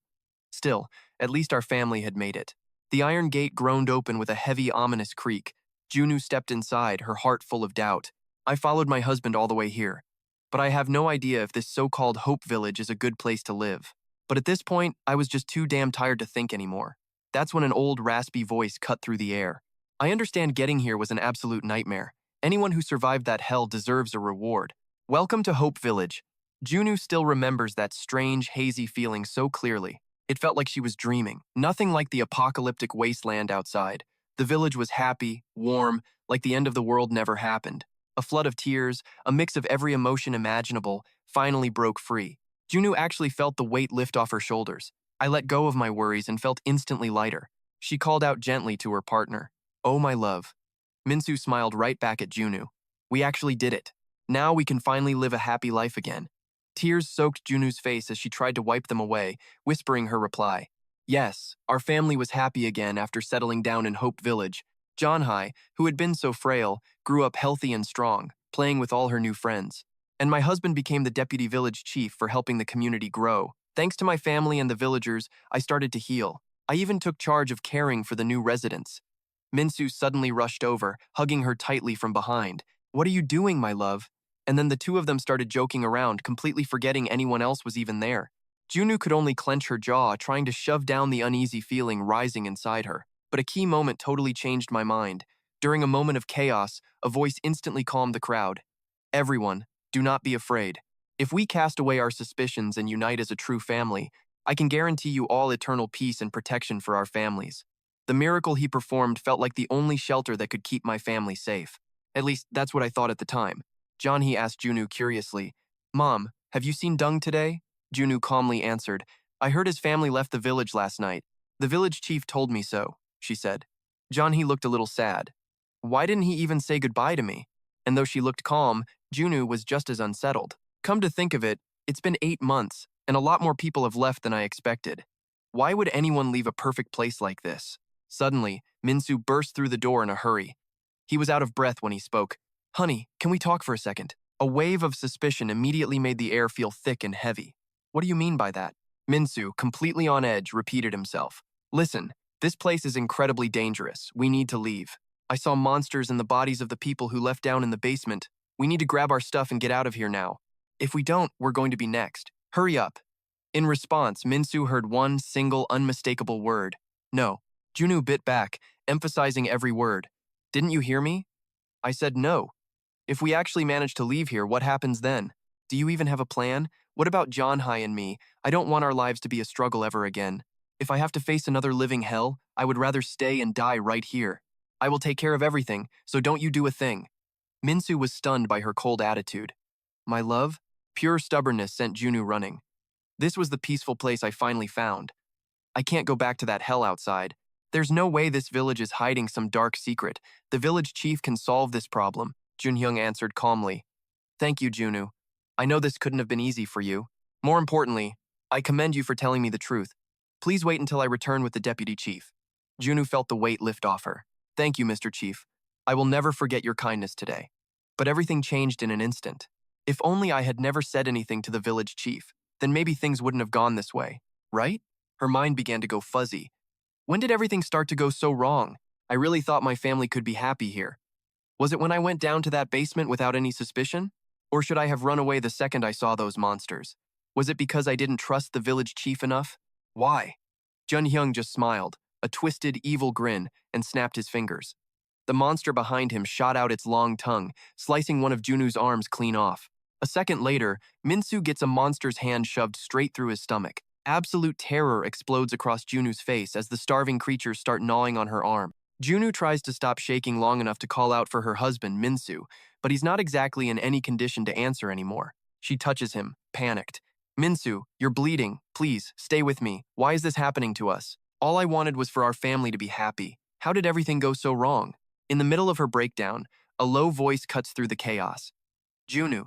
Still, at least our family had made it. The iron gate groaned open with a heavy, ominous creak. Junu stepped inside, her heart full of doubt. I followed my husband all the way here. But I have no idea if this so-called Hope Village is a good place to live. But at this point, I was just too damn tired to think anymore. That's when an old, raspy voice cut through the air. I understand getting here was an absolute nightmare. Anyone who survived that hell deserves a reward. Welcome to Hope Village. Junu still remembers that strange, hazy feeling so clearly. It felt like she was dreaming. Nothing like the apocalyptic wasteland outside. The village was happy, warm, like the end of the world never happened. A flood of tears, a mix of every emotion imaginable, finally broke free. Junu actually felt the weight lift off her shoulders. I let go of my worries and felt instantly lighter. She called out gently to her partner. Oh, my love. Minsu smiled right back at Junu. We actually did it. Now we can finally live a happy life again. Tears soaked Junu's face as she tried to wipe them away, whispering her reply. Yes, our family was happy again after settling down in Hope Village. Janhai, who had been so frail, grew up healthy and strong, playing with all her new friends. And my husband became the deputy village chief for helping the community grow. Thanks to my family and the villagers, I started to heal. I even took charge of caring for the new residents. Minsu suddenly rushed over, hugging her tightly from behind. What are you doing, my love? And then the two of them started joking around, completely forgetting anyone else was even there. Junu could only clench her jaw, trying to shove down the uneasy feeling rising inside her. But a key moment totally changed my mind. During a moment of chaos, a voice instantly calmed the crowd. Everyone, do not be afraid. If we cast away our suspicions and unite as a true family, I can guarantee you all eternal peace and protection for our families. The miracle he performed felt like the only shelter that could keep my family safe. At least, that's what I thought at the time. John-hee asked Junwoo curiously, Mom, have you seen Dung today? Junwoo calmly answered, I heard his family left the village last night. The village chief told me so, she said. John-hee looked a little sad. Why didn't he even say goodbye to me? And though she looked calm, Junwoo was just as unsettled. Come to think of it, it's been 8 months, and a lot more people have left than I expected. Why would anyone leave a perfect place like this? Suddenly, Min-soo burst through the door in a hurry. He was out of breath when he spoke. Honey, can we talk for a second? A wave of suspicion immediately made the air feel thick and heavy. What do you mean by that? Min-soo, completely on edge, repeated himself. Listen, this place is incredibly dangerous. We need to leave. I saw monsters in the bodies of the people who left down in the basement. We need to grab our stuff and get out of here now. If we don't, we're going to be next. Hurry up. In response, Min-soo heard one single unmistakable word. No. Junwoo bit back, emphasizing every word. Didn't you hear me? I said no. If we actually manage to leave here, what happens then? Do you even have a plan? What about John-hye and me? I don't want our lives to be a struggle ever again. If I have to face another living hell, I would rather stay and die right here. I will take care of everything, so don't you do a thing. Min-soo was stunned by her cold attitude. My love? Pure stubbornness sent Junwoo running. This was the peaceful place I finally found. I can't go back to that hell outside. There's no way this village is hiding some dark secret. The village chief can solve this problem, Junhyung answered calmly. Thank you, Junwoo. I know this couldn't have been easy for you. More importantly, I commend you for telling me the truth. Please wait until I return with the deputy chief. Junwoo felt the weight lift off her. Thank you, Mr. Chief. I will never forget your kindness today. But everything changed in an instant. If only I had never said anything to the village chief, then maybe things wouldn't have gone this way, right? Her mind began to go fuzzy. When did everything start to go so wrong? I really thought my family could be happy here. Was it when I went down to that basement without any suspicion? Or should I have run away the second I saw those monsters? Was it because I didn't trust the village chief enough? Why? Jun-hyung just smiled, a twisted, evil grin, and snapped his fingers. The monster behind him shot out its long tongue, slicing one of Junwoo's arms clean off. A second later, Min-soo gets a monster's hand shoved straight through his stomach. Absolute terror explodes across Junwoo's face as the starving creatures start gnawing on her arm. Junwoo tries to stop shaking long enough to call out for her husband, Min-soo, but he's not exactly in any condition to answer anymore. She touches him, panicked. Min-soo, you're bleeding. Please, stay with me. Why is this happening to us? All I wanted was for our family to be happy. How did everything go so wrong? In the middle of her breakdown, a low voice cuts through the chaos. Junwoo,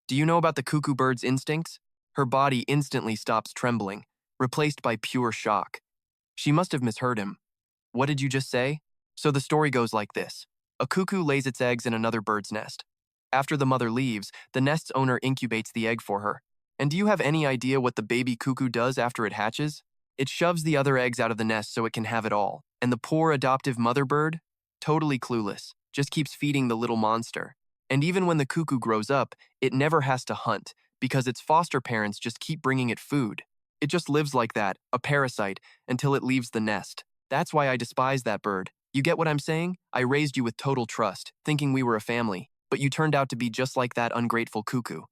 do you know about the cuckoo bird's instincts? Her body instantly stops trembling, replaced by pure shock. She must have misheard him. What did you just say? So the story goes like this. A cuckoo lays its eggs in another bird's nest. After the mother leaves, the nest's owner incubates the egg for her. And do you have any idea what the baby cuckoo does after it hatches? It shoves the other eggs out of the nest so it can have it all. And the poor adoptive mother bird? Totally clueless, just keeps feeding the little monster. And even when the cuckoo grows up, it never has to hunt, because its foster parents just keep bringing it food. It just lives like that, a parasite, until it leaves the nest. That's why I despise that bird. You get what I'm saying? I raised you with total trust, thinking we were a family, but you turned out to be just like that ungrateful cuckoo.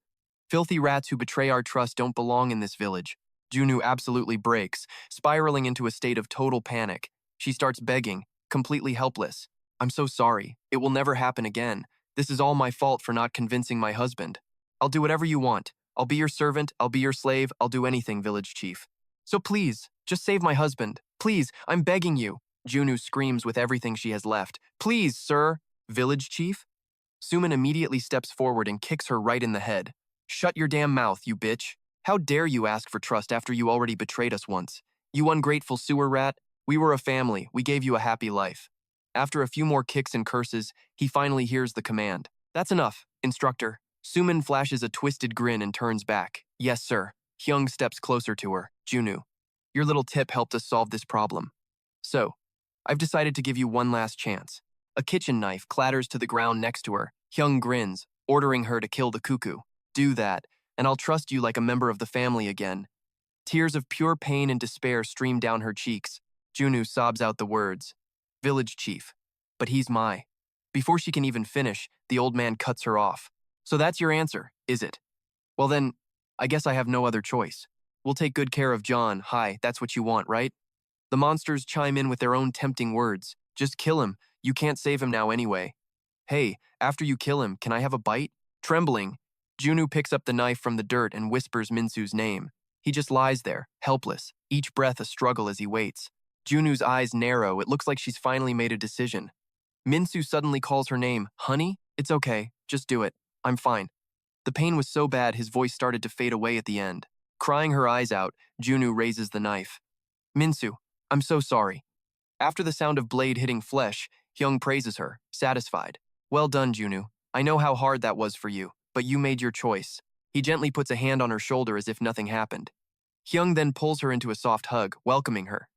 Filthy rats who betray our trust don't belong in this village. Junwoo absolutely breaks, spiraling into a state of total panic. She starts begging, completely helpless. I'm so sorry. It will never happen again. This is all my fault for not convincing my husband. I'll do whatever you want. I'll be your servant, I'll be your slave, I'll do anything, village chief. So please, just save my husband. Please, I'm begging you. Junwoo screams with everything she has left. Please, sir. Village chief? Suman immediately steps forward and kicks her right in the head. Shut your damn mouth, you bitch. How dare you ask for trust after you already betrayed us once? You ungrateful sewer rat. We were a family. We gave you a happy life. After a few more kicks and curses, he finally hears the command. That's enough, instructor. Suman flashes a twisted grin and turns back. Yes, sir. Hyung steps closer to her. Junwoo, your little tip helped us solve this problem. So, I've decided to give you one last chance. A kitchen knife clatters to the ground next to her. Hyung grins, ordering her to kill the cuckoo. Do that, and I'll trust you like a member of the family again. Tears of pure pain and despair stream down her cheeks. Junwoo sobs out the words. Village chief. But he's my. Before she can even finish, the old man cuts her off. So that's your answer, is it? Well then, I guess I have no other choice. We'll take good care of John. Hi, that's what you want, right? The monsters chime in with their own tempting words. Just kill him. You can't save him now anyway. Hey, after you kill him, can I have a bite? Trembling, Junu picks up the knife from the dirt and whispers Minsu's name. He just lies there, helpless, each breath a struggle as he waits. Junu's eyes narrow, it looks like she's finally made a decision. Minsu suddenly calls her name, Honey? It's okay, just do it. I'm fine. The pain was so bad his voice started to fade away at the end. Crying her eyes out, Junu raises the knife. Minsu, I'm so sorry. After the sound of blade hitting flesh, Hyung praises her, satisfied. Well done, Junu. I know how hard that was for you, but you made your choice. He gently puts a hand on her shoulder as if nothing happened. Hyung then pulls her into a soft hug, welcoming her.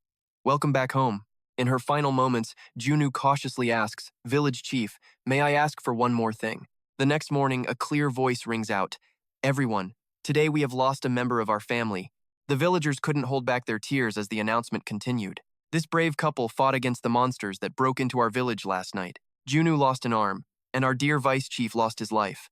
Welcome back home. In her final moments, Junu cautiously asks, Village Chief, may I ask for one more thing? The next morning, a clear voice rings out. Everyone, today we have lost a member of our family. The villagers couldn't hold back their tears as the announcement continued. This brave couple fought against the monsters that broke into our village last night. Junu lost an arm, and our dear vice chief lost his life.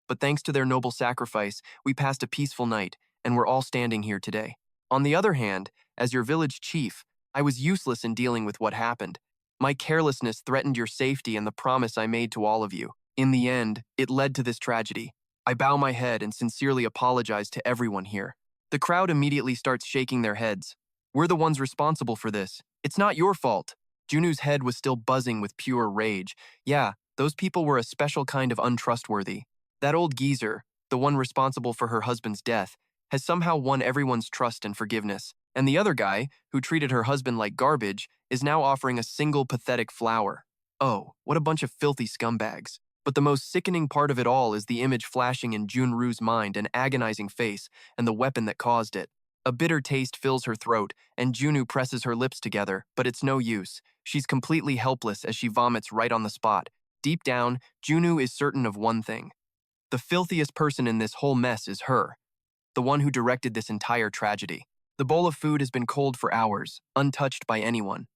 But thanks to their noble sacrifice, we passed a peaceful night, and we're all standing here today. On the other hand, as your village chief, I was useless in dealing with what happened. My carelessness threatened your safety and the promise I made to all of you. In the end, it led to this tragedy. I bow my head and sincerely apologize to everyone here. The crowd immediately starts shaking their heads. We're the ones responsible for this. It's not your fault. Junu's head was still buzzing with pure rage. Yeah, those people were a special kind of untrustworthy. That old geezer, the one responsible for her husband's death, has somehow won everyone's trust and forgiveness. And the other guy, who treated her husband like garbage, is now offering a single pathetic flower. Oh, what a bunch of filthy scumbags. But the most sickening part of it all is the image flashing in Junru's mind, an agonizing face, and the weapon that caused it. A bitter taste fills her throat, and Junu presses her lips together, but it's no use. She's completely helpless as she vomits right on the spot. Deep down, Junu is certain of one thing. The filthiest person in this whole mess is her, the one who directed this entire tragedy. The bowl of food has been cold for hours, untouched by anyone.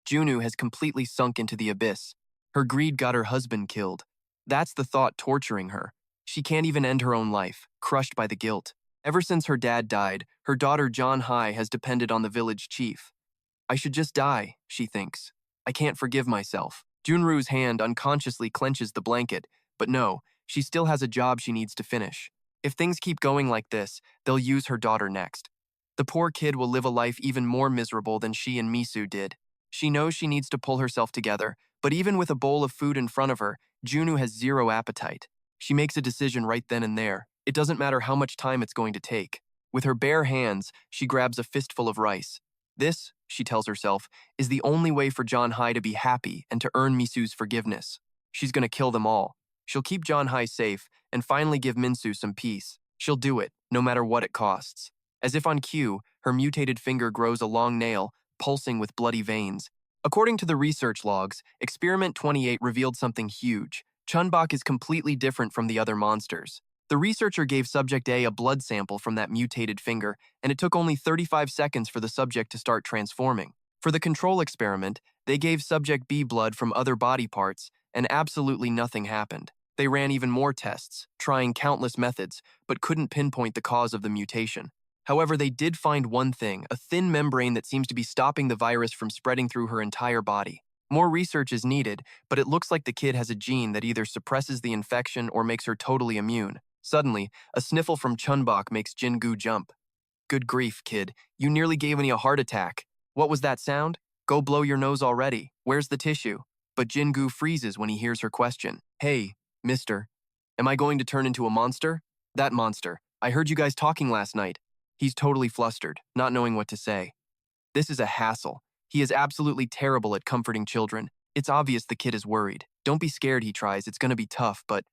Junu has completely sunk into the abyss. Her greed got her husband killed. That's the thought torturing her. She can't even end her own life, crushed by the guilt. Ever since her dad died, her daughter John Hai has depended on the village chief. I should just die, she thinks. I can't forgive myself. Junru's hand unconsciously clenches the blanket, but no, she still has a job she needs to finish. If things keep going like this, they'll use her daughter next. The poor kid will live a life even more miserable than she and Misu did. She knows she needs to pull herself together, but even with a bowl of food in front of her, Junu has zero appetite. She makes a decision right then and there. It doesn't matter how much time it's going to take. With her bare hands, she grabs a fistful of rice. This, she tells herself, is the only way for John Hai to be happy and to earn Misu's forgiveness. She's going to kill them all. She'll keep John Hai safe and finally give Minsu some peace. She'll do it, no matter what it costs. As if on cue, her mutated finger grows a long nail, pulsing with bloody veins. According to the research logs, Experiment 28 revealed something huge. Chun-Bok is completely different from the other monsters. The researcher gave Subject A blood sample from that mutated finger, and it took only 35 seconds for the subject to start transforming. For the control experiment, they gave Subject B blood from other body parts, and absolutely nothing happened. They ran even more tests, trying countless methods, but couldn't pinpoint the cause of the mutation. However, they did find one thing, a thin membrane that seems to be stopping the virus from spreading through her entire body. More research is needed, but it looks like the kid has a gene that either suppresses the infection or makes her totally immune. Suddenly, a sniffle from Chun-Bok makes Jin-gu jump. Good grief, kid. You nearly gave me a heart attack. What was that sound? Go blow your nose already. Where's the tissue? But Jin-gu freezes when he hears her question. Hey, mister. Am I going to turn into a monster? That monster. I heard you guys talking last night. He's totally flustered, not knowing what to say. This is a hassle. He is absolutely terrible at comforting children. It's obvious the kid is worried. Don't be scared, he tries. It's gonna be tough, but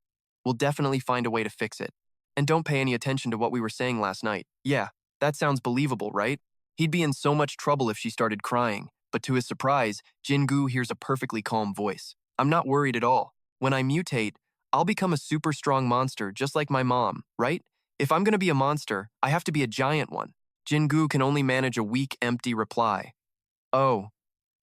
we'll definitely find a way to fix it. And don't pay any attention to what we were saying last night. Yeah, that sounds believable, right? He'd be in so much trouble if she started crying, but to his surprise, Jin-gu hears a perfectly calm voice. I'm not worried at all. When I mutate, I'll become a super strong monster just like my mom, right? If I'm gonna be a monster, I have to be a giant one. Jin-gu can only manage a weak, empty reply. Oh,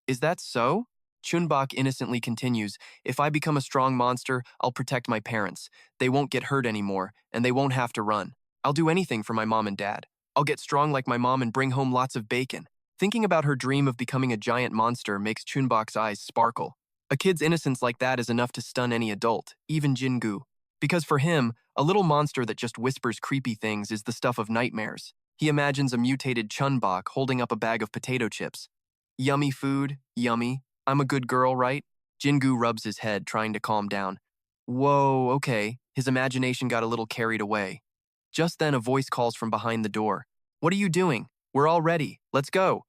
is that so? Chun-Bok innocently continues, if I become a strong monster, I'll protect my parents. They won't get hurt anymore, and they won't have to run. I'll do anything for my mom and dad. I'll get strong like my mom and bring home lots of bacon. Thinking about her dream of becoming a giant monster makes Chun-Bok's eyes sparkle. A kid's innocence like that is enough to stun any adult, even Jingu. Because for him, a little monster that just whispers creepy things is the stuff of nightmares. He imagines a mutated Chun-Bok holding up a bag of potato chips. Yummy food, yummy. I'm a good girl, right? Jingu rubs his head, trying to calm down. Whoa, okay. His imagination got a little carried away. Just then, a voice calls from behind the door. What are you doing? We're all ready. Let's go.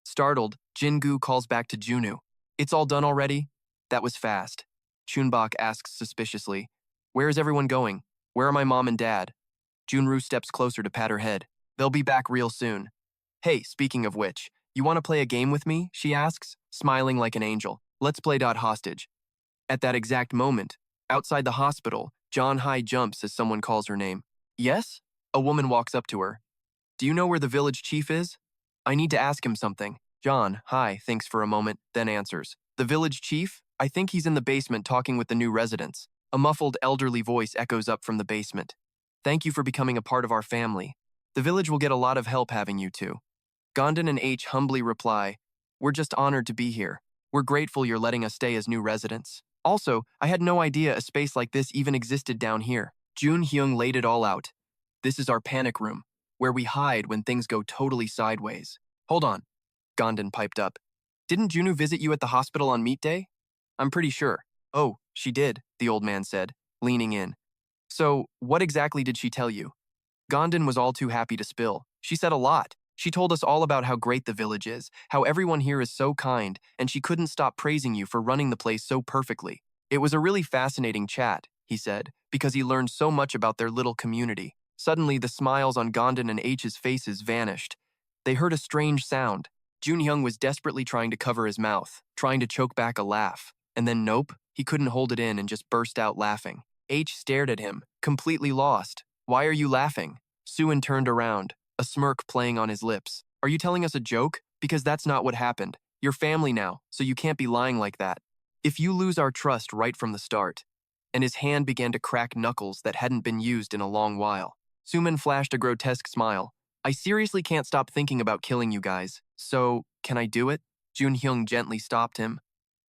Startled, Jingu calls back to Junu. It's all done already? That was fast. Chun-Bok asks suspiciously. Where is everyone going? Where are my mom and dad? Junru steps closer to pat her head. They'll be back real soon. Hey, speaking of which, you want to play a game with me? She asks, smiling like an angel. Let's play hostage. At that exact moment, outside the hospital, John Hai jumps as someone calls her name. Yes? A woman walks up to her. Do you know where the village chief is? I need to ask him something. John Hai thinks for a moment, then answers. The village chief? I think he's in the basement talking with the new residents. A muffled elderly voice echoes up from the basement. Thank you for becoming a part of our family. The village will get a lot of help having you two. Gom-don and H humbly reply, We're just honored to be here. We're grateful you're letting us stay as new residents. Also, I had no idea a space like this even existed down here. Jun-hyung laid it all out. This is our panic room, where we hide when things go totally sideways. Hold on, Gom-don piped up. Didn't Junu visit you at the hospital on meet day? I'm pretty sure. Oh, she did, the old man said, leaning in. So, what exactly did she tell you? Gom-don was all too happy to spill. She said a lot. She told us all about how great the village is, how everyone here is so kind, and she couldn't stop praising you for running the place so perfectly. It was a really fascinating chat, he said, because he learned so much about their little community. Suddenly, the smiles on Gom-don and H's faces vanished. They heard a strange sound. Jun-hyung was desperately trying to cover his mouth, trying to choke back a laugh. And then nope, he couldn't hold it in and just burst out laughing. H stared at him, completely lost. Why are you laughing? Suin turned around, a smirk playing on his lips. Are you telling us a joke? Because that's not what happened. You're family now, so you can't be lying like that. If you lose our trust right from the start. And his hand began to crack knuckles that hadn't been used in a long while. Sumin flashed a grotesque smile. I seriously can't stop thinking about killing you guys. So, can I do it? Jun-hyung gently stopped him.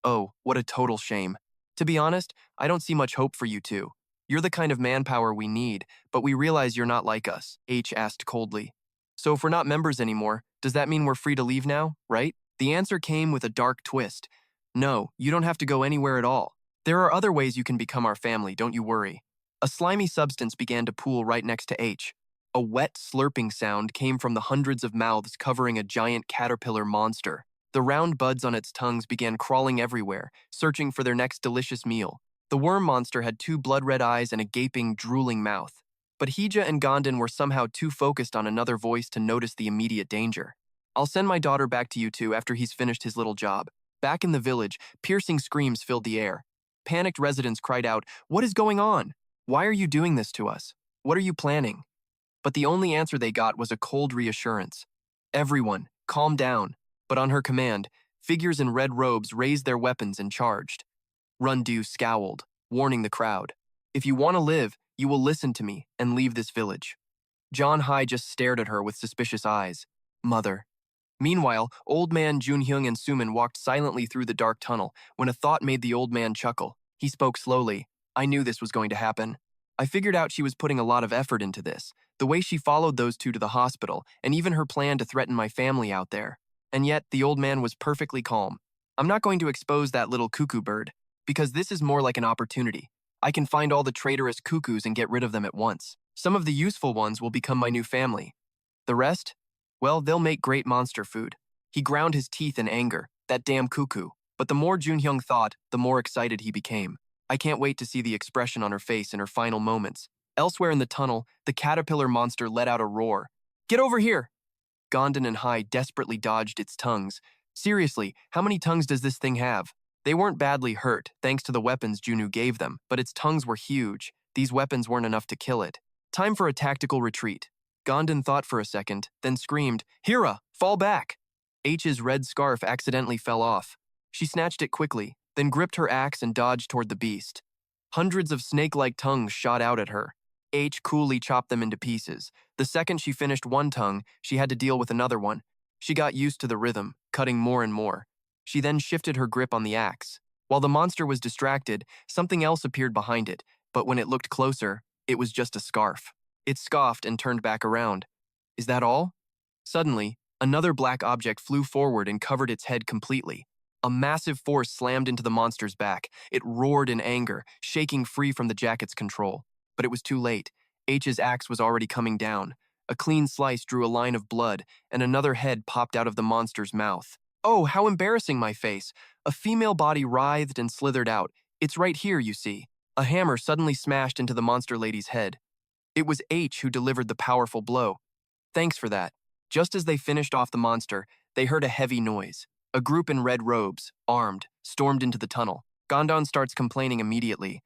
Oh, what a total shame. To be honest, I don't see much hope for you two. You're the kind of manpower we need, but we realize you're not like us, H asked coldly. So if we're not members anymore, does that mean we're free to leave now, right? The answer came with a dark twist. No, you don't have to go anywhere at all. There are other ways you can become our family, don't you worry. A slimy substance began to pool right next to H. A wet, slurping sound came from the hundreds of mouths covering a giant caterpillar monster. The round buds on its tongues began crawling everywhere, searching for their next delicious meal. The worm monster had 2 blood-red eyes and a gaping, drooling mouth. But Hija and Gom-don were somehow too focused on another voice to notice the immediate danger. I'll send my daughter back to you two after he's finished his little job. Back in the village, piercing screams filled the air. Panicked residents cried out, What is going on? Why are you doing this to us? What are you planning? But the only answer they got was a cold reassurance. Everyone, calm down. But on her command, figures in red robes raised their weapons and charged. Rundu scowled, warning the crowd. If you want to live, you will listen to me and leave this village. John Hai just stared at her with suspicious eyes. Mother. Meanwhile, old man Jun-hyung and Sumin walked silently through the dark tunnel when a thought made the old man chuckle. He spoke slowly. I knew this was going to happen. I figured out she was putting a lot of effort into this, the way she followed those two to the hospital, and even her plan to threaten my family out there. And yet, the old man was perfectly calm. I'm not going to expose that little cuckoo bird, because this is more like an opportunity. I can find all the traitorous cuckoos and get rid of them at once. Some of the useful ones will become my new family. The rest? Well, they'll make great monster food. He ground his teeth in anger, that damn cuckoo. But the more Jun-hyung thought, the more excited he became. I can't wait to see the expression on her face in her final moments. Elsewhere in the tunnel, the caterpillar monster let out a roar. Get over here! Gom-don and Hai desperately dodged its tongues. Seriously, how many tongues does this thing have? They weren't badly hurt, thanks to the weapons Junu gave them, but its tongues were huge. These weapons weren't enough to kill it. Time for a tactical retreat. Gom-don thought for a second, then screamed, Hira, fall back! H's red scarf accidentally fell off. She snatched it quickly, then gripped her axe and dodged toward the beast. Hundreds of snake-like tongues shot out at her. H coolly chopped them into pieces. The second she finished one tongue, she had to deal with another one. She got used to the rhythm, cutting more and more. She then shifted her grip on the axe. While the monster was distracted, something else appeared behind it, but when it looked closer, it was just a scarf. It scoffed and turned back around. Is that all? Suddenly, another black object flew forward and covered its head completely. A massive force slammed into the monster's back. It roared in anger, shaking free from the jacket's control. But it was too late. H's axe was already coming down. A clean slice drew a line of blood, and another head popped out of the monster's mouth. Oh, how embarrassing, my face! A female body writhed and slithered out. It's right here, you see. A hammer suddenly smashed into the monster lady's head. It was H who delivered the powerful blow. Thanks for that. Just as they finished off the monster, they heard a heavy noise. A group in red robes, armed, stormed into the tunnel. Gom-don starts complaining immediately.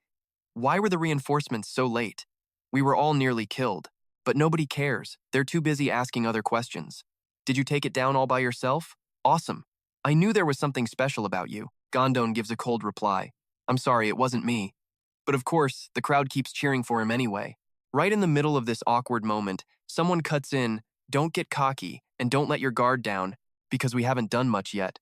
Why were the reinforcements so late? We were all nearly killed. But nobody cares. They're too busy asking other questions. Did you take it down all by yourself? Awesome. I knew there was something special about you. Gom-don gives a cold reply. I'm sorry, it wasn't me. But of course, the crowd keeps cheering for him anyway. Right in the middle of this awkward moment, someone cuts in, don't get cocky, and don't let your guard down, because we haven't done much yet.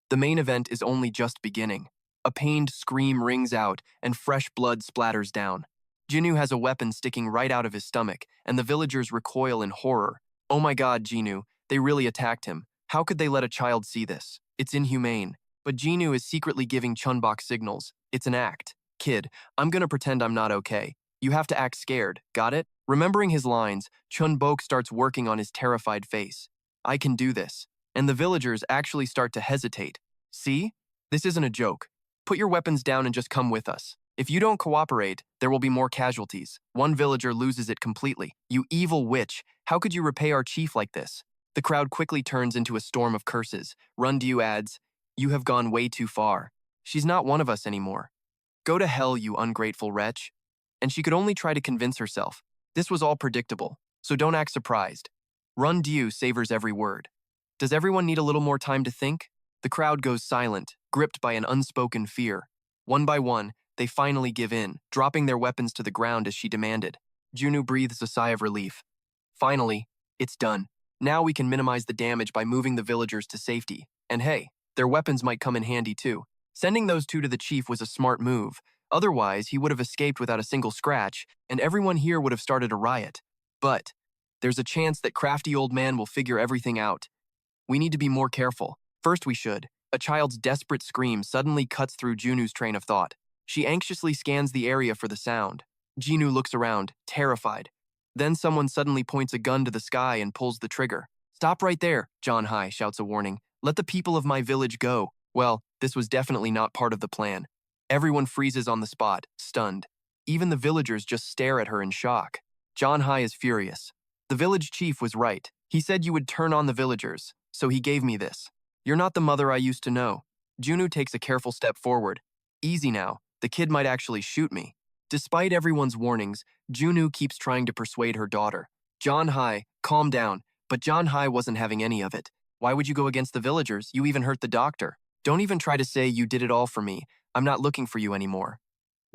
The main event is only just beginning. A pained scream rings out, and fresh blood splatters down. Jinwoo has a weapon sticking right out of his stomach, and the villagers recoil in horror. Oh my god, Jinwoo, they really attacked him. How could they let a child see this? It's inhumane. But Jinwoo is secretly giving Chun-Bok signals. It's an act. Kid, I'm gonna pretend I'm not okay. You have to act scared, got it? Remembering his lines, Chun-Bok starts working on his terrified face. I can do this. And the villagers actually start to hesitate. See? This isn't a joke. Put your weapons down and just come with us. If you don't cooperate, there will be more casualties. One villager loses it completely. You evil witch, how could you repay our chief like this? The crowd quickly turns into a storm of curses. Run-du adds, you have gone way too far. She's not one of us anymore. Go to hell, you ungrateful wretch. And she could only try to convince herself. This was all predictable, so don't act surprised. Run-du savors every word. Does everyone need a little more time to think? The crowd goes silent, gripped by an unspoken fear. One by one, they finally give in, dropping their weapons to the ground as she demanded. Jinwoo breathes a sigh of relief. Finally, it's done. Now we can minimize the damage by moving the villagers to safety. And hey, their weapons might come in handy too. Sending those two to the chief was a smart move. Otherwise, he would have escaped without a single scratch, and everyone here would have started a riot. But there's a chance that crafty old man will figure everything out. We need to be more careful. First we should. A child's desperate scream suddenly cuts through Junwoo's train of thought. She anxiously scans the area for the sound. Jinwoo looks around, terrified. Then someone suddenly points a gun to the sky and pulls the trigger. Stop right there, John Hai shouts a warning. Let the people of my village go. Well, this was definitely not part of the plan. Everyone freezes on the spot, stunned. Even the villagers just stare at her in shock. John Hai is furious. The village chief was right. He said you would turn on the villagers, so he gave me this. You're not the mother I used to know. Jinwoo takes a careful step forward. Easy now, the kid might actually shoot me. Despite everyone's warnings, Jinwoo keeps trying to persuade her daughter. John Hai, calm down, but John Hai wasn't having any of it. Why would you go against the villagers? You even hurt the doctor. Don't even try to say you did it all for me. I'm not looking for you anymore.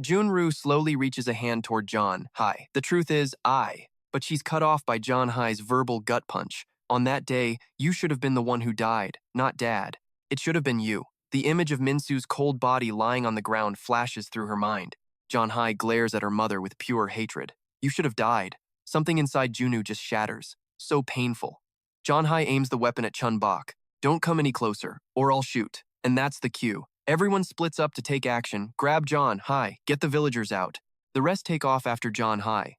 Jinwoo slowly reaches a hand toward John Hai. The truth is, but she's cut off by John Hai's verbal gut punch. On that day, you should have been the one who died, not Dad. It should have been you. The image of Minsu's cold body lying on the ground flashes through her mind. John Hai glares at her mother with pure hatred. You should have died. Something inside Jinwoo just shatters. So painful. John Hai aims the weapon at Chun-Bok. Don't come any closer, or I'll shoot. And that's the cue. Everyone splits up to take action, grab John Hai, get the villagers out. The rest take off after John Hai.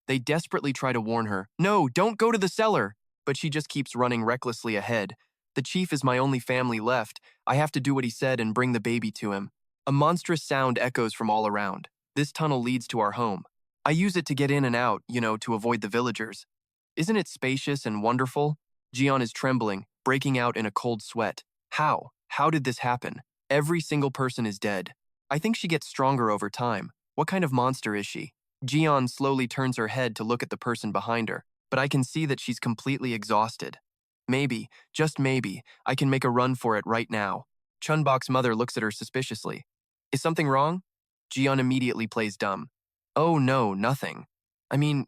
They desperately try to warn her, no, don't go to the cellar! But she just keeps running recklessly ahead. The chief is my only family left. I have to do what he said and bring the baby to him. A monstrous sound echoes from all around. This tunnel leads to our home. I use it to get in and out, to avoid the villagers. Isn't it spacious and wonderful? Jian is trembling, breaking out in a cold sweat. How? How did this happen? Every single person is dead. I think she gets stronger over time. What kind of monster is she? Jian slowly turns her head to look at the person behind her, but I can see that she's completely exhausted. Maybe, just maybe, I can make a run for it right now. Chun-Bok's mother looks at her suspiciously. Is something wrong? Jian immediately plays dumb. Oh no, nothing. I mean,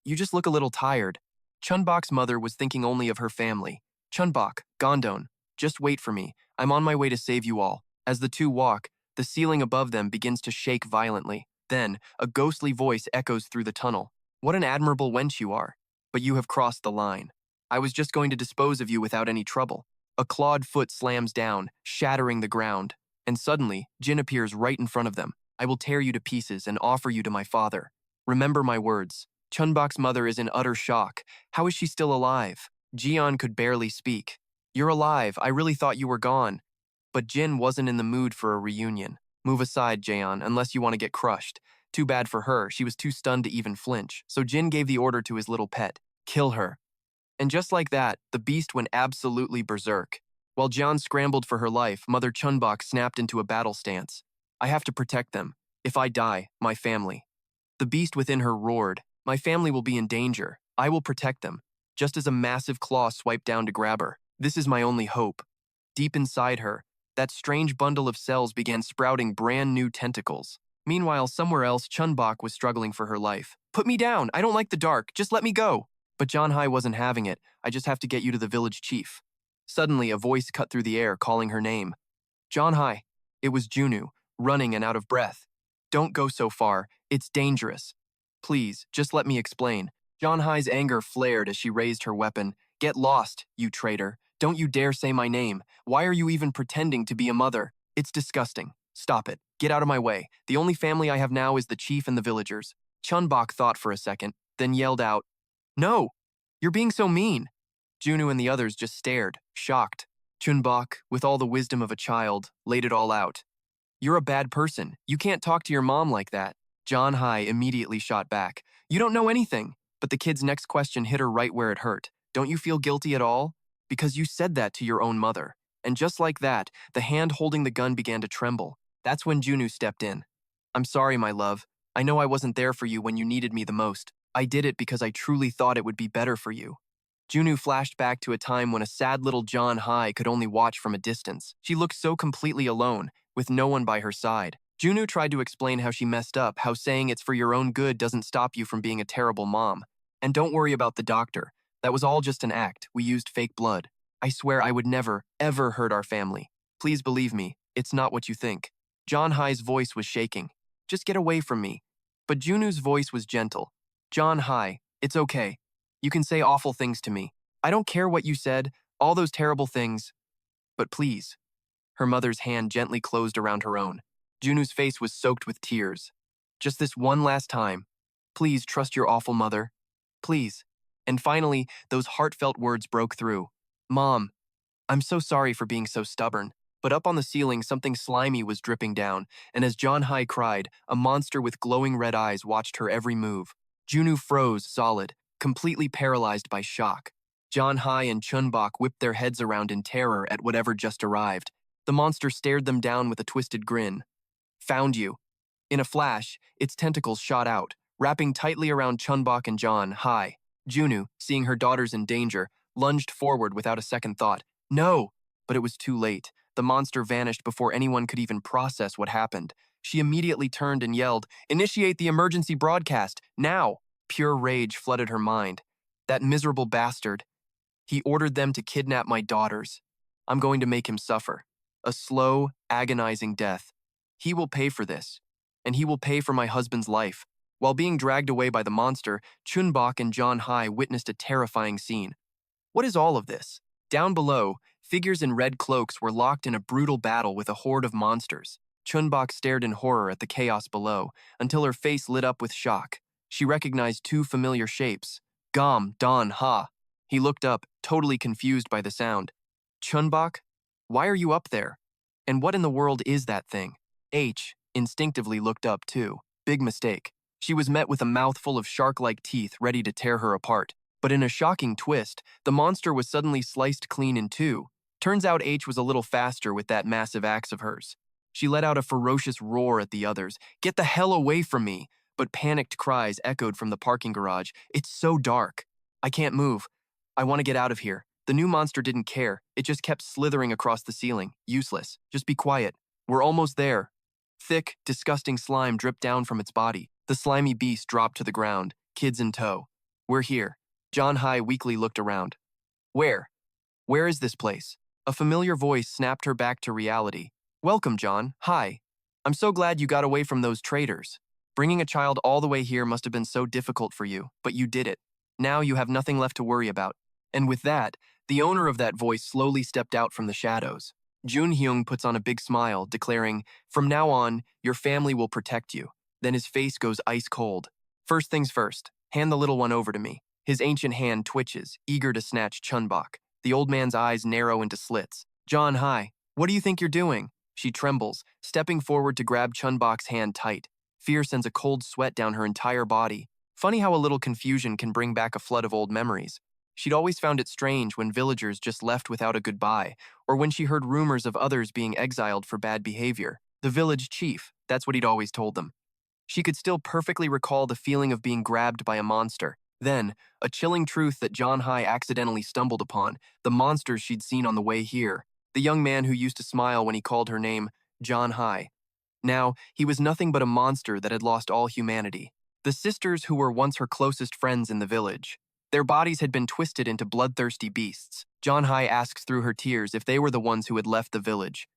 you just look a little tired. Chun-Bok's mother was thinking only of her family. Chun-Bok, Gom-don, just wait for me. I'm on my way to save you all. As the two walk, The ceiling above them begins to shake violently. Then, a ghostly voice echoes through the tunnel. What an admirable wench you are. But you have crossed the line. I was just going to dispose of you without any trouble. A clawed foot slams down, shattering the ground. And suddenly, Jin appears right in front of them. I will tear you to pieces and offer you to my father. Remember my words. Chun-Bok's mother is in utter shock. How is she still alive? Jian could barely speak. You're alive. I really thought you were gone. But Jin wasn't in the mood for a reunion. Move aside, Jaeon, unless you want to get crushed. Too bad for her, she was too stunned to even flinch. So Jin gave the order to his little pet. Kill her. And just like that, the beast went absolutely berserk. While Jian scrambled for her life, Mother Chun-Bok snapped into a battle stance. I have to protect them. If I die, my family. The beast within her roared. My family will be in danger. I will protect them. Just as a massive claw swiped down to grab her. This is my only hope. Deep inside her, that strange bundle of cells began sprouting brand new tentacles. Meanwhile, somewhere else, Chun-Bok was struggling for her life. Put me down. I don't like the dark. Just let me go. But John Hai wasn't having it. I just have to get you to the village chief. Suddenly, a voice cut through the air, calling her name. John Hai. It was Junu, running and out of breath. Don't go so far. It's dangerous. Please, just let me explain. John Hai's anger flared as she raised her weapon. Get lost, you traitor. Don't you dare say my name. Why are you even pretending to be a mother? It's disgusting. Stop it. Get out of my way. The only family I have now is the chief and the villagers. Chun-Bok thought for a second, then yelled out, No! You're being so mean. Junu and the others just stared, shocked. Chun-Bok, with all the wisdom of a child, laid it all out. You're a bad person. You can't talk to your mom like that. John Hai immediately shot back. You don't know anything. But the kid's next question hit her right where it hurt. Don't you feel guilty at all? Because you said that to your own mother. And just like that, the hand holding the gun began to tremble. That's when Junu stepped in. I'm sorry, my love. I know I wasn't there for you when you needed me the most. I did it because I truly thought it would be better for you. Junu flashed back to a time when a sad little John Hai could only watch from a distance. She looked so completely alone, with no one by her side. Junu tried to explain how she messed up, how saying it's for your own good doesn't stop you from being a terrible mom. And don't worry about the doctor. That was all just an act. We used fake blood. I swear I would never, ever hurt our family. Please believe me, it's not what you think. John Hai's voice was shaking. Just get away from me. But Junu's voice was gentle. John Hai, it's okay. You can say awful things to me. I don't care what you said, all those terrible things. But please. Her mother's hand gently closed around her own. Junu's face was soaked with tears. Just this one last time. Please trust your awful mother. Please. And finally, those heartfelt words broke through. Mom, I'm so sorry for being so stubborn. But up on the ceiling, something slimy was dripping down, and as John Hai cried, a monster with glowing red eyes watched her every move. Junu froze solid, completely paralyzed by shock. John Hai and Chun-Bok whipped their heads around in terror at whatever just arrived. The monster stared them down with a twisted grin. Found you. In a flash, its tentacles shot out, wrapping tightly around Chun-Bok and John Hai. Junu, seeing her daughters in danger, lunged forward without a second thought. No! But it was too late. The monster vanished before anyone could even process what happened. She immediately turned and yelled, Initiate the emergency broadcast, now! Pure rage flooded her mind. That miserable bastard. He ordered them to kidnap my daughters. I'm going to make him suffer. A slow, agonizing death. He will pay for this. And he will pay for my husband's life. While being dragged away by the monster, Chun-Bok and John Hai witnessed a terrifying scene. What is all of this? Down below, figures in red cloaks were locked in a brutal battle with a horde of monsters. Chun-Bok stared in horror at the chaos below, until her face lit up with shock. She recognized two familiar shapes. Gom-don ha. He looked up, totally confused by the sound. Chun-Bok? Why are you up there? And what in the world is that thing? H instinctively looked up too. Big mistake. She was met with a mouthful of shark-like teeth ready to tear her apart. But in a shocking twist, the monster was suddenly sliced clean in two. Turns out H was a little faster with that massive axe of hers. She let out a ferocious roar at the others. Get the hell away from me! But panicked cries echoed from the parking garage. It's so dark. I can't move. I want to get out of here. The new monster didn't care. It just kept slithering across the ceiling. Useless. Just be quiet. We're almost there. Thick, disgusting slime dripped down from its body. The slimy beast dropped to the ground, kids in tow. We're here. John Hai weakly looked around. Where? Where is this place? A familiar voice snapped her back to reality. Welcome, John. Hi. I'm so glad you got away from those traitors. Bringing a child all the way here must have been so difficult for you, but you did it. Now you have nothing left to worry about. And with that, the owner of that voice slowly stepped out from the shadows. Jun-hyung puts on a big smile, declaring, "From now on, your family will protect you." Then his face goes ice cold. "First things first, hand the little one over to me." His ancient hand twitches, eager to snatch Chun-Bok. The old man's eyes narrow into slits. "John, hi. What do you think you're doing?" She trembles, stepping forward to grab Chun-Bok's hand tight. Fear sends a cold sweat down her entire body. Funny how a little confusion can bring back a flood of old memories. She'd always found it strange when villagers just left without a goodbye, or when she heard rumors of others being exiled for bad behavior. The village chief, that's what he'd always told them. She could still perfectly recall the feeling of being grabbed by a monster. Then, a chilling truth that John Hai accidentally stumbled upon, the monsters she'd seen on the way here. The young man who used to smile when he called her name, John Hai. Now, he was nothing but a monster that had lost all humanity. The sisters who were once her closest friends in the village. Their bodies had been twisted into bloodthirsty beasts. John Hai asks through her tears if they were the ones who had left the village.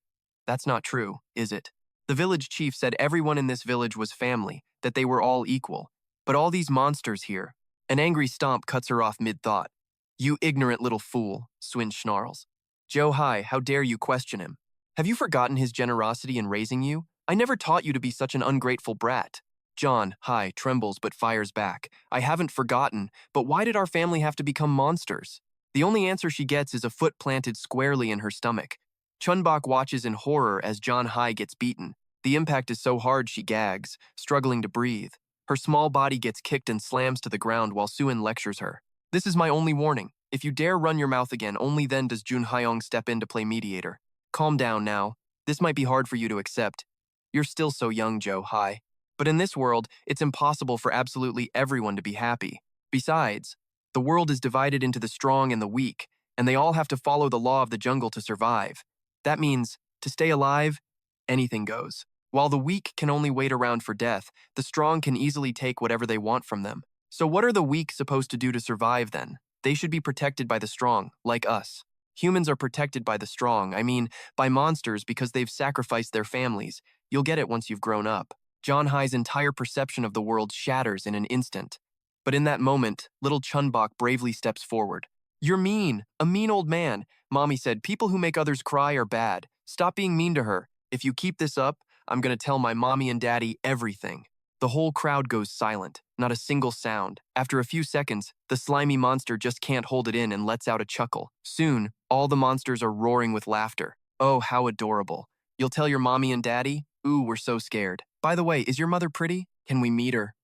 That's not true, is it? The village chief said everyone in this village was family, that they were all equal. But all these monsters here. An angry stomp cuts her off mid-thought. "You ignorant little fool," Swin snarls. "Joe Hai, how dare you question him? Have you forgotten his generosity in raising you? I never taught you to be such an ungrateful brat." John Hai trembles but fires back. "I haven't forgotten, but why did our family have to become monsters?" The only answer she gets is a foot planted squarely in her stomach. Chun-Bok watches in horror as John Hai gets beaten. The impact is so hard she gags, struggling to breathe. Her small body gets kicked and slams to the ground while Suin lectures her. "This is my only warning. If you dare run your mouth again, only then does Jun Hyung step in to play mediator. Calm down now. This might be hard for you to accept. You're still so young, Joe Hai. But in this world, it's impossible for absolutely everyone to be happy. Besides, the world is divided into the strong and the weak, and they all have to follow the law of the jungle to survive. That means, to stay alive, anything goes. While the weak can only wait around for death, the strong can easily take whatever they want from them. So what are the weak supposed to do to survive then? They should be protected by the strong, like us. Humans are protected by the strong, I mean, by monsters because they've sacrificed their families. You'll get it once you've grown up." John Hai's entire perception of the world shatters in an instant. But in that moment, little Chun-Bok bravely steps forward. "You're mean, a mean old man. Mommy said people who make others cry are bad. Stop being mean to her. If you keep this up, I'm gonna tell my mommy and daddy everything." The whole crowd goes silent, not a single sound. After a few seconds, the slimy monster just can't hold it in and lets out a chuckle. Soon, all the monsters are roaring with laughter. "Oh, how adorable. You'll tell your mommy and daddy? Ooh, we're so scared. By the way, is your mother pretty? Can we meet her?"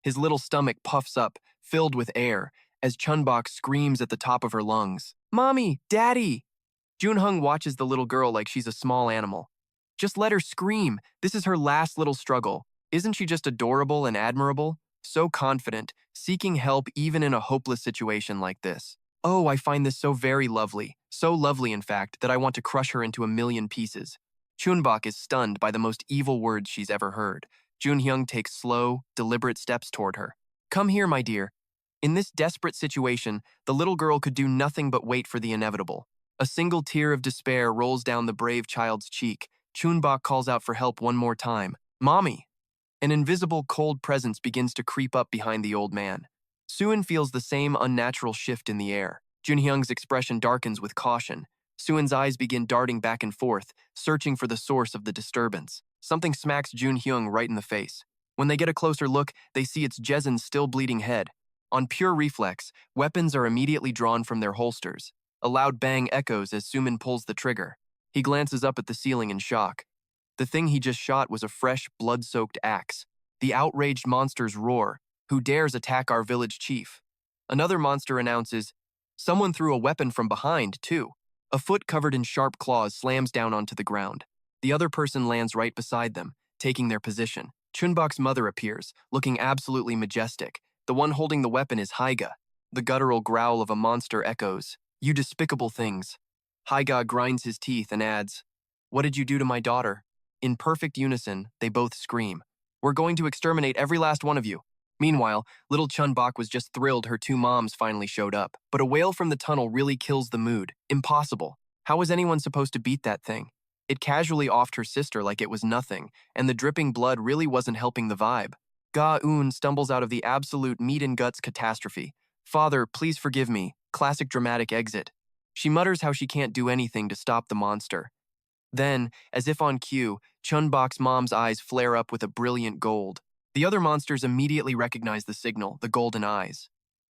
His little stomach puffs up, filled with air, as Chun-Bok screams at the top of her lungs. "Mommy! Daddy!" Jun-Hyung watches the little girl like she's a small animal. Just let her scream. This is her last little struggle. Isn't she just adorable and admirable? So confident, seeking help even in a hopeless situation like this. Oh, I find this so very lovely. So lovely, in fact, that I want to crush her into a million pieces. Chun-Bok is stunned by the most evil words she's ever heard. Jun-Hyung takes slow, deliberate steps toward her. "Come here, my dear." In this desperate situation, the little girl could do nothing but wait for the inevitable. A single tear of despair rolls down the brave child's cheek. Chun-Bok calls out for help one more time. "Mommy!" An invisible, cold presence begins to creep up behind the old man. Suin feels the same unnatural shift in the air. Jun-Hyung's expression darkens with caution. Suin's eyes begin darting back and forth, searching for the source of the disturbance. Something smacks Jun-Hyung right in the face. When they get a closer look, they see it's Jezin's still bleeding head. On pure reflex, weapons are immediately drawn from their holsters. A loud bang echoes as Sumin pulls the trigger. He glances up at the ceiling in shock. The thing he just shot was a fresh, blood-soaked axe. The outraged monsters roar. Who dares attack our village chief? Another monster announces, "Someone threw a weapon from behind, too." A foot covered in sharp claws slams down onto the ground. The other person lands right beside them, taking their position. Chun-Bok's mother appears, looking absolutely majestic. The one holding the weapon is Haiga. The guttural growl of a monster echoes, "You despicable things." Haiga grinds his teeth and adds, "What did you do to my daughter?" In perfect unison, they both scream, "We're going to exterminate every last one of you." Meanwhile, little Chun-Bok was just thrilled her two moms finally showed up. But a wail from the tunnel really kills the mood. Impossible. How was anyone supposed to beat that thing? It casually offed her sister like it was nothing, and the dripping blood really wasn't helping the vibe. Ga-eun stumbles out of the absolute meat and guts catastrophe. "Father, please forgive me." Classic dramatic exit. She mutters how she can't do anything to stop the monster. Then, as if on cue, Chun-Bok's mom's eyes flare up with a brilliant gold. The other monsters immediately recognize the signal, the golden eyes.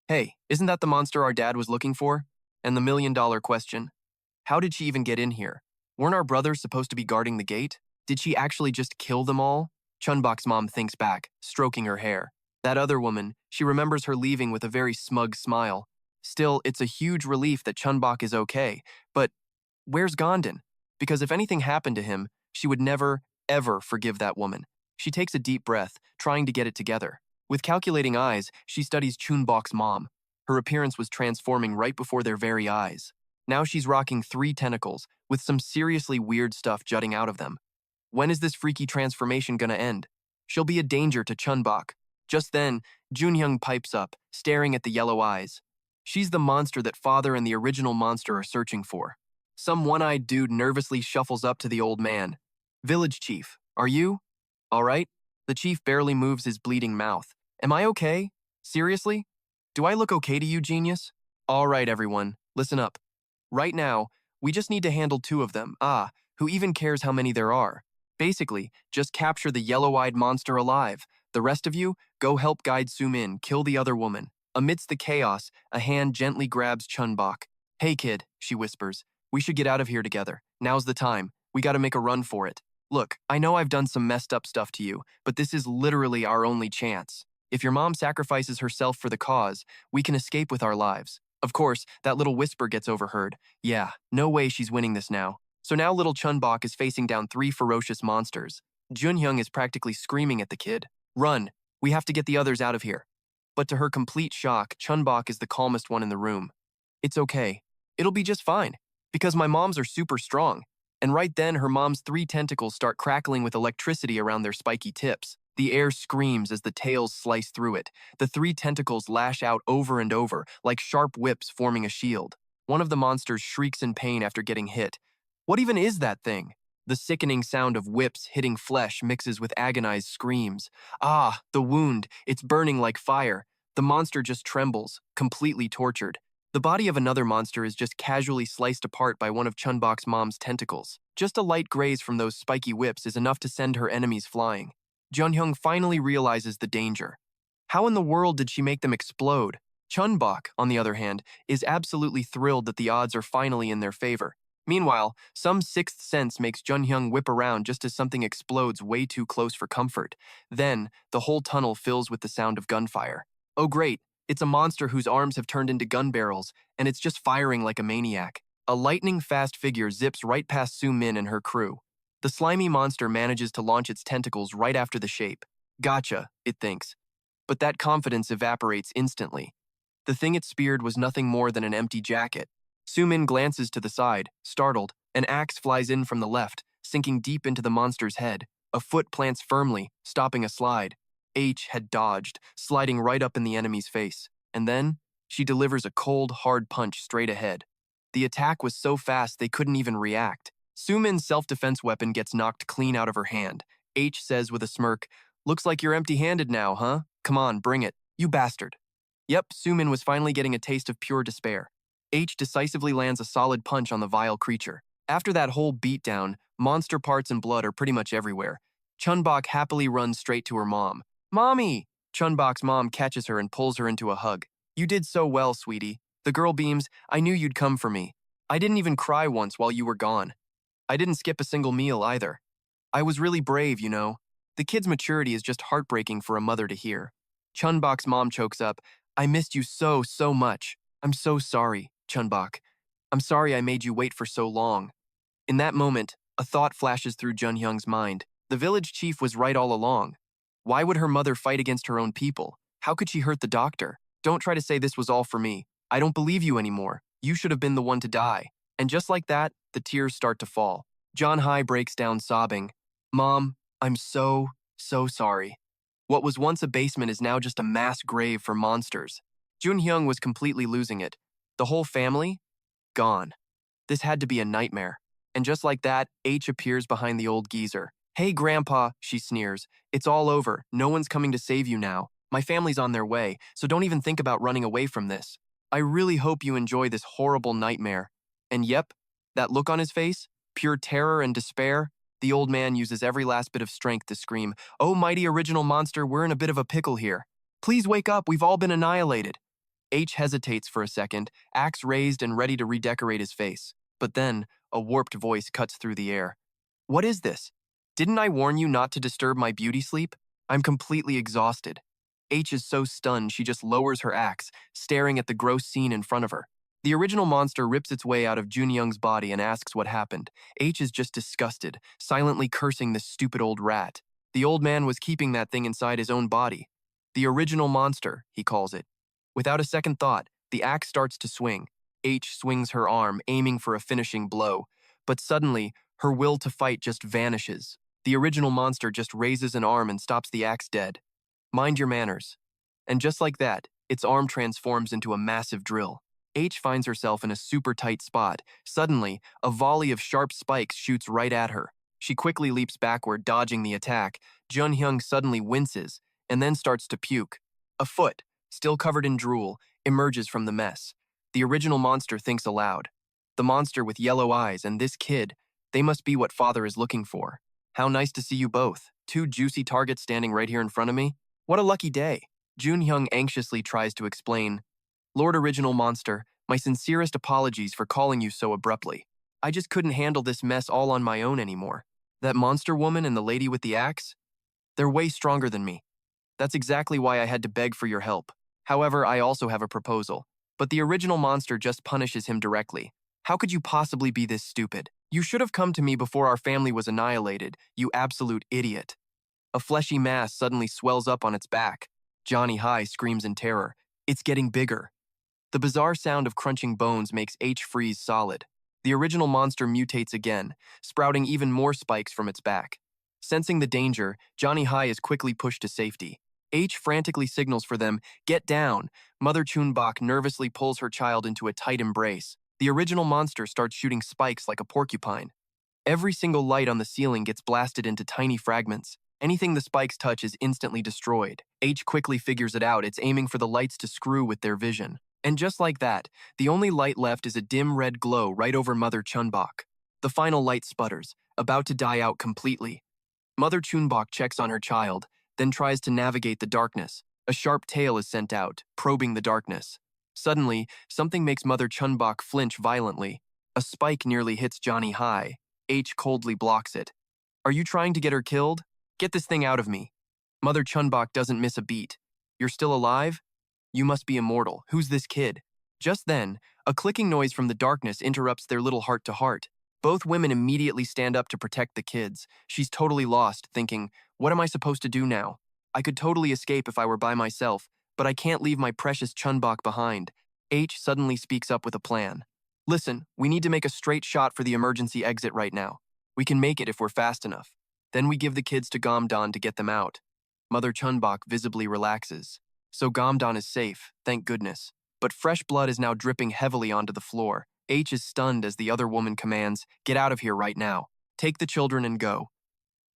"Hey, isn't that the monster our dad was looking for?" And the million-dollar question: how did she even get in here? Weren't our brothers supposed to be guarding the gate? Did she actually just kill them all? Chun-Bok's mom thinks back, stroking her hair. That other woman, she remembers her leaving with a very smug smile. Still, it's a huge relief that Chun-Bok is okay, but where's Gom-don? Because if anything happened to him, she would never, ever forgive that woman. She takes a deep breath, trying to get it together. With calculating eyes, she studies Chun-Bok's mom. Her appearance was transforming right before their very eyes. Now she's rocking 3 tentacles, with some seriously weird stuff jutting out of them. When is this freaky transformation gonna end? She'll be a danger to Chun-Bok. Just then, Junhyung pipes up, staring at the yellow eyes. She's the monster that Father and the original monster are searching for. Some one-eyed dude nervously shuffles up to the old man. "Village chief, are you? All right?" The chief barely moves his bleeding mouth. "Am I okay? Seriously? Do I look okay to you, genius?" "All right, everyone, listen up. Right now, we just need to handle 2 of them. Who even cares how many there are? Basically, just capture the yellow-eyed monster alive. The rest of you, go help guide Soo-min kill the other woman." Amidst the chaos, a hand gently grabs Chun-Bok. "Hey kid," she whispers, "we should get out of here together. Now's the time. We gotta make a run for it. Look, I know I've done some messed up stuff to you, but this is literally our only chance. If your mom sacrifices herself for the cause, we can escape with our lives." Of course, that little whisper gets overheard. Yeah, no way she's winning this now. So now little Chun-Bok is facing down 3 ferocious monsters. Junhyung is practically screaming at the kid. "Run! We have to get the others out of here." But to her complete shock, Chun-Bok is the calmest one in the room. "It's okay. It'll be just fine, because my moms are super strong." And right then, her mom's 3 tentacles start crackling with electricity around their spiky tips. The air screams as the tails slice through it. The 3 tentacles lash out over and over, like sharp whips forming a shield. One of the monsters shrieks in pain after getting hit. What even is that thing? The sickening sound of whips hitting flesh mixes with agonized screams. The wound. It's burning like fire. The monster just trembles, completely tortured. The body of another monster is just casually sliced apart by one of Chun-Bok's mom's tentacles. Just a light graze from those spiky whips is enough to send her enemies flying. Junhyung finally realizes the danger. How in the world did she make them explode? Chun-Bok, on the other hand, is absolutely thrilled that the odds are finally in their favor. Meanwhile, some 6th sense makes Junhyung whip around just as something explodes way too close for comfort. Then, the whole tunnel fills with the sound of gunfire. Oh great, it's a monster whose arms have turned into gun barrels, and it's just firing like a maniac. A lightning-fast figure zips right past Soo-min and her crew. The slimy monster manages to launch its tentacles right after the shape. Gotcha, it thinks. But that confidence evaporates instantly. The thing it speared was nothing more than an empty jacket. Soo-min glances to the side, startled. An axe flies in from the left, sinking deep into the monster's head. A foot plants firmly, stopping a slide. H had dodged, sliding right up in the enemy's face. And then, she delivers a cold, hard punch straight ahead. The attack was so fast they couldn't even react. Soo-min's self-defense weapon gets knocked clean out of her hand. H says with a smirk, "Looks like you're empty-handed now, huh? Come on, bring it, you bastard." Yep, Soo-min was finally getting a taste of pure despair. H decisively lands a solid punch on the vile creature. After that whole beatdown, monster parts and blood are pretty much everywhere. Chun-Bok happily runs straight to her mom. "Mommy!" Chun-Bok's mom catches her and pulls her into a hug. "You did so well, sweetie." The girl beams, "I knew you'd come for me. I didn't even cry once while you were gone. I didn't skip a single meal either. I was really brave, you know." The kid's maturity is just heartbreaking for a mother to hear. Chun-Bok's mom chokes up, "I missed you so, so much. I'm so sorry, Chun-Bok. I'm sorry I made you wait for so long." In that moment, a thought flashes through Junhyung's mind. The village chief was right all along. Why would her mother fight against her own people? How could she hurt the doctor? Don't try to say this was all for me. I don't believe you anymore. You should have been the one to die. And just like that, the tears start to fall. John Hai breaks down sobbing. "Mom, I'm so, so sorry. What was once a basement is now just a mass grave for monsters." Junhyung was completely losing it. The whole family? Gone. This had to be a nightmare. And just like that, H appears behind the old geezer. Hey, Grandpa, she sneers. It's all over. No one's coming to save you now. My family's on their way, so don't even think about running away from this. I really hope you enjoy this horrible nightmare. And yep, that look on his face, pure terror and despair, the old man uses every last bit of strength to scream, "Oh, mighty original monster, we're in a bit of a pickle here. Please wake up, we've all been annihilated." H hesitates for a second, axe raised and ready to redecorate his face. But then, a warped voice cuts through the air. What is this? Didn't I warn you not to disturb my beauty sleep? I'm completely exhausted. H is so stunned she just lowers her axe, staring at the gross scene in front of her. The original monster rips its way out of Jun-Young's body and asks what happened. H is just disgusted, silently cursing this stupid old rat. The old man was keeping that thing inside his own body. The original monster, he calls it. Without a second thought, the axe starts to swing. H swings her arm, aiming for a finishing blow. But suddenly, her will to fight just vanishes. The original monster just raises an arm and stops the axe dead. Mind your manners. And just like that, its arm transforms into a massive drill. H finds herself in a super tight spot. Suddenly, a volley of sharp spikes shoots right at her. She quickly leaps backward, dodging the attack. Jun-Hyung suddenly winces, and then starts to puke. A foot, still covered in drool, emerges from the mess. The original monster thinks aloud. The monster with yellow eyes and this kid, they must be what father is looking for. How nice to see you both. Two juicy targets standing right here in front of me. What a lucky day. Jun-Hyung anxiously tries to explain. Lord Original Monster, my sincerest apologies for calling you so abruptly. I just couldn't handle this mess all on my own anymore. That monster woman and the lady with the axe? They're way stronger than me. That's exactly why I had to beg for your help. However, I also have a proposal. But the original monster just punishes him directly. How could you possibly be this stupid? You should have come to me before our family was annihilated, you absolute idiot. A fleshy mass suddenly swells up on its back. Johnny High screams in terror. It's getting bigger. The bizarre sound of crunching bones makes H freeze solid. The original monster mutates again, sprouting even more spikes from its back. Sensing the danger, Johnny High is quickly pushed to safety. H frantically signals for them, "Get down!" Mother Chun-Bok nervously pulls her child into a tight embrace. The original monster starts shooting spikes like a porcupine. Every single light on the ceiling gets blasted into tiny fragments. Anything the spikes touch is instantly destroyed. H quickly figures it out, it's aiming for the lights to screw with their vision. And just like that, the only light left is a dim red glow right over Mother Chun-Bok. The final light sputters, about to die out completely. Mother Chun-Bok checks on her child, then tries to navigate the darkness. A sharp tail is sent out, probing the darkness. Suddenly, something makes Mother Chun-Bok flinch violently. A spike nearly hits Johnny High. H coldly blocks it. Are you trying to get her killed? Get this thing out of me. Mother Chun-Bok doesn't miss a beat. You're still alive? You must be immortal. Who's this kid? Just then, a clicking noise from the darkness interrupts their little heart-to-heart. Both women immediately stand up to protect the kids. She's totally lost, thinking, what am I supposed to do now? I could totally escape if I were by myself, but I can't leave my precious Chun-Bok behind. H suddenly speaks up with a plan. Listen, we need to make a straight shot for the emergency exit right now. We can make it if we're fast enough. Then we give the kids to Gom-don to get them out. Mother Chun-Bok visibly relaxes. So Gom-don is safe, thank goodness. But fresh blood is now dripping heavily onto the floor. H is stunned as the other woman commands, "Get out of here right now. Take the children and go."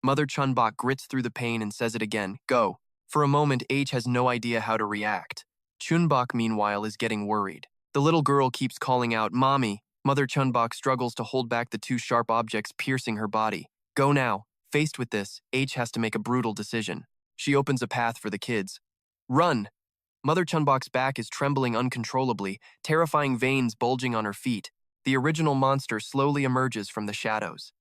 Mother Chun-Bok grits through the pain and says it again, "Go." For a moment, H has no idea how to react. Chun-Bok, meanwhile, is getting worried. The little girl keeps calling out, "Mommy." Mother Chun-Bok struggles to hold back the two sharp objects piercing her body. Go now. Faced with this, H has to make a brutal decision. She opens a path for the kids. Run! Mother Chun-Bok's back is trembling uncontrollably, terrifying veins bulging on her feet. The original monster slowly emerges from the shadows.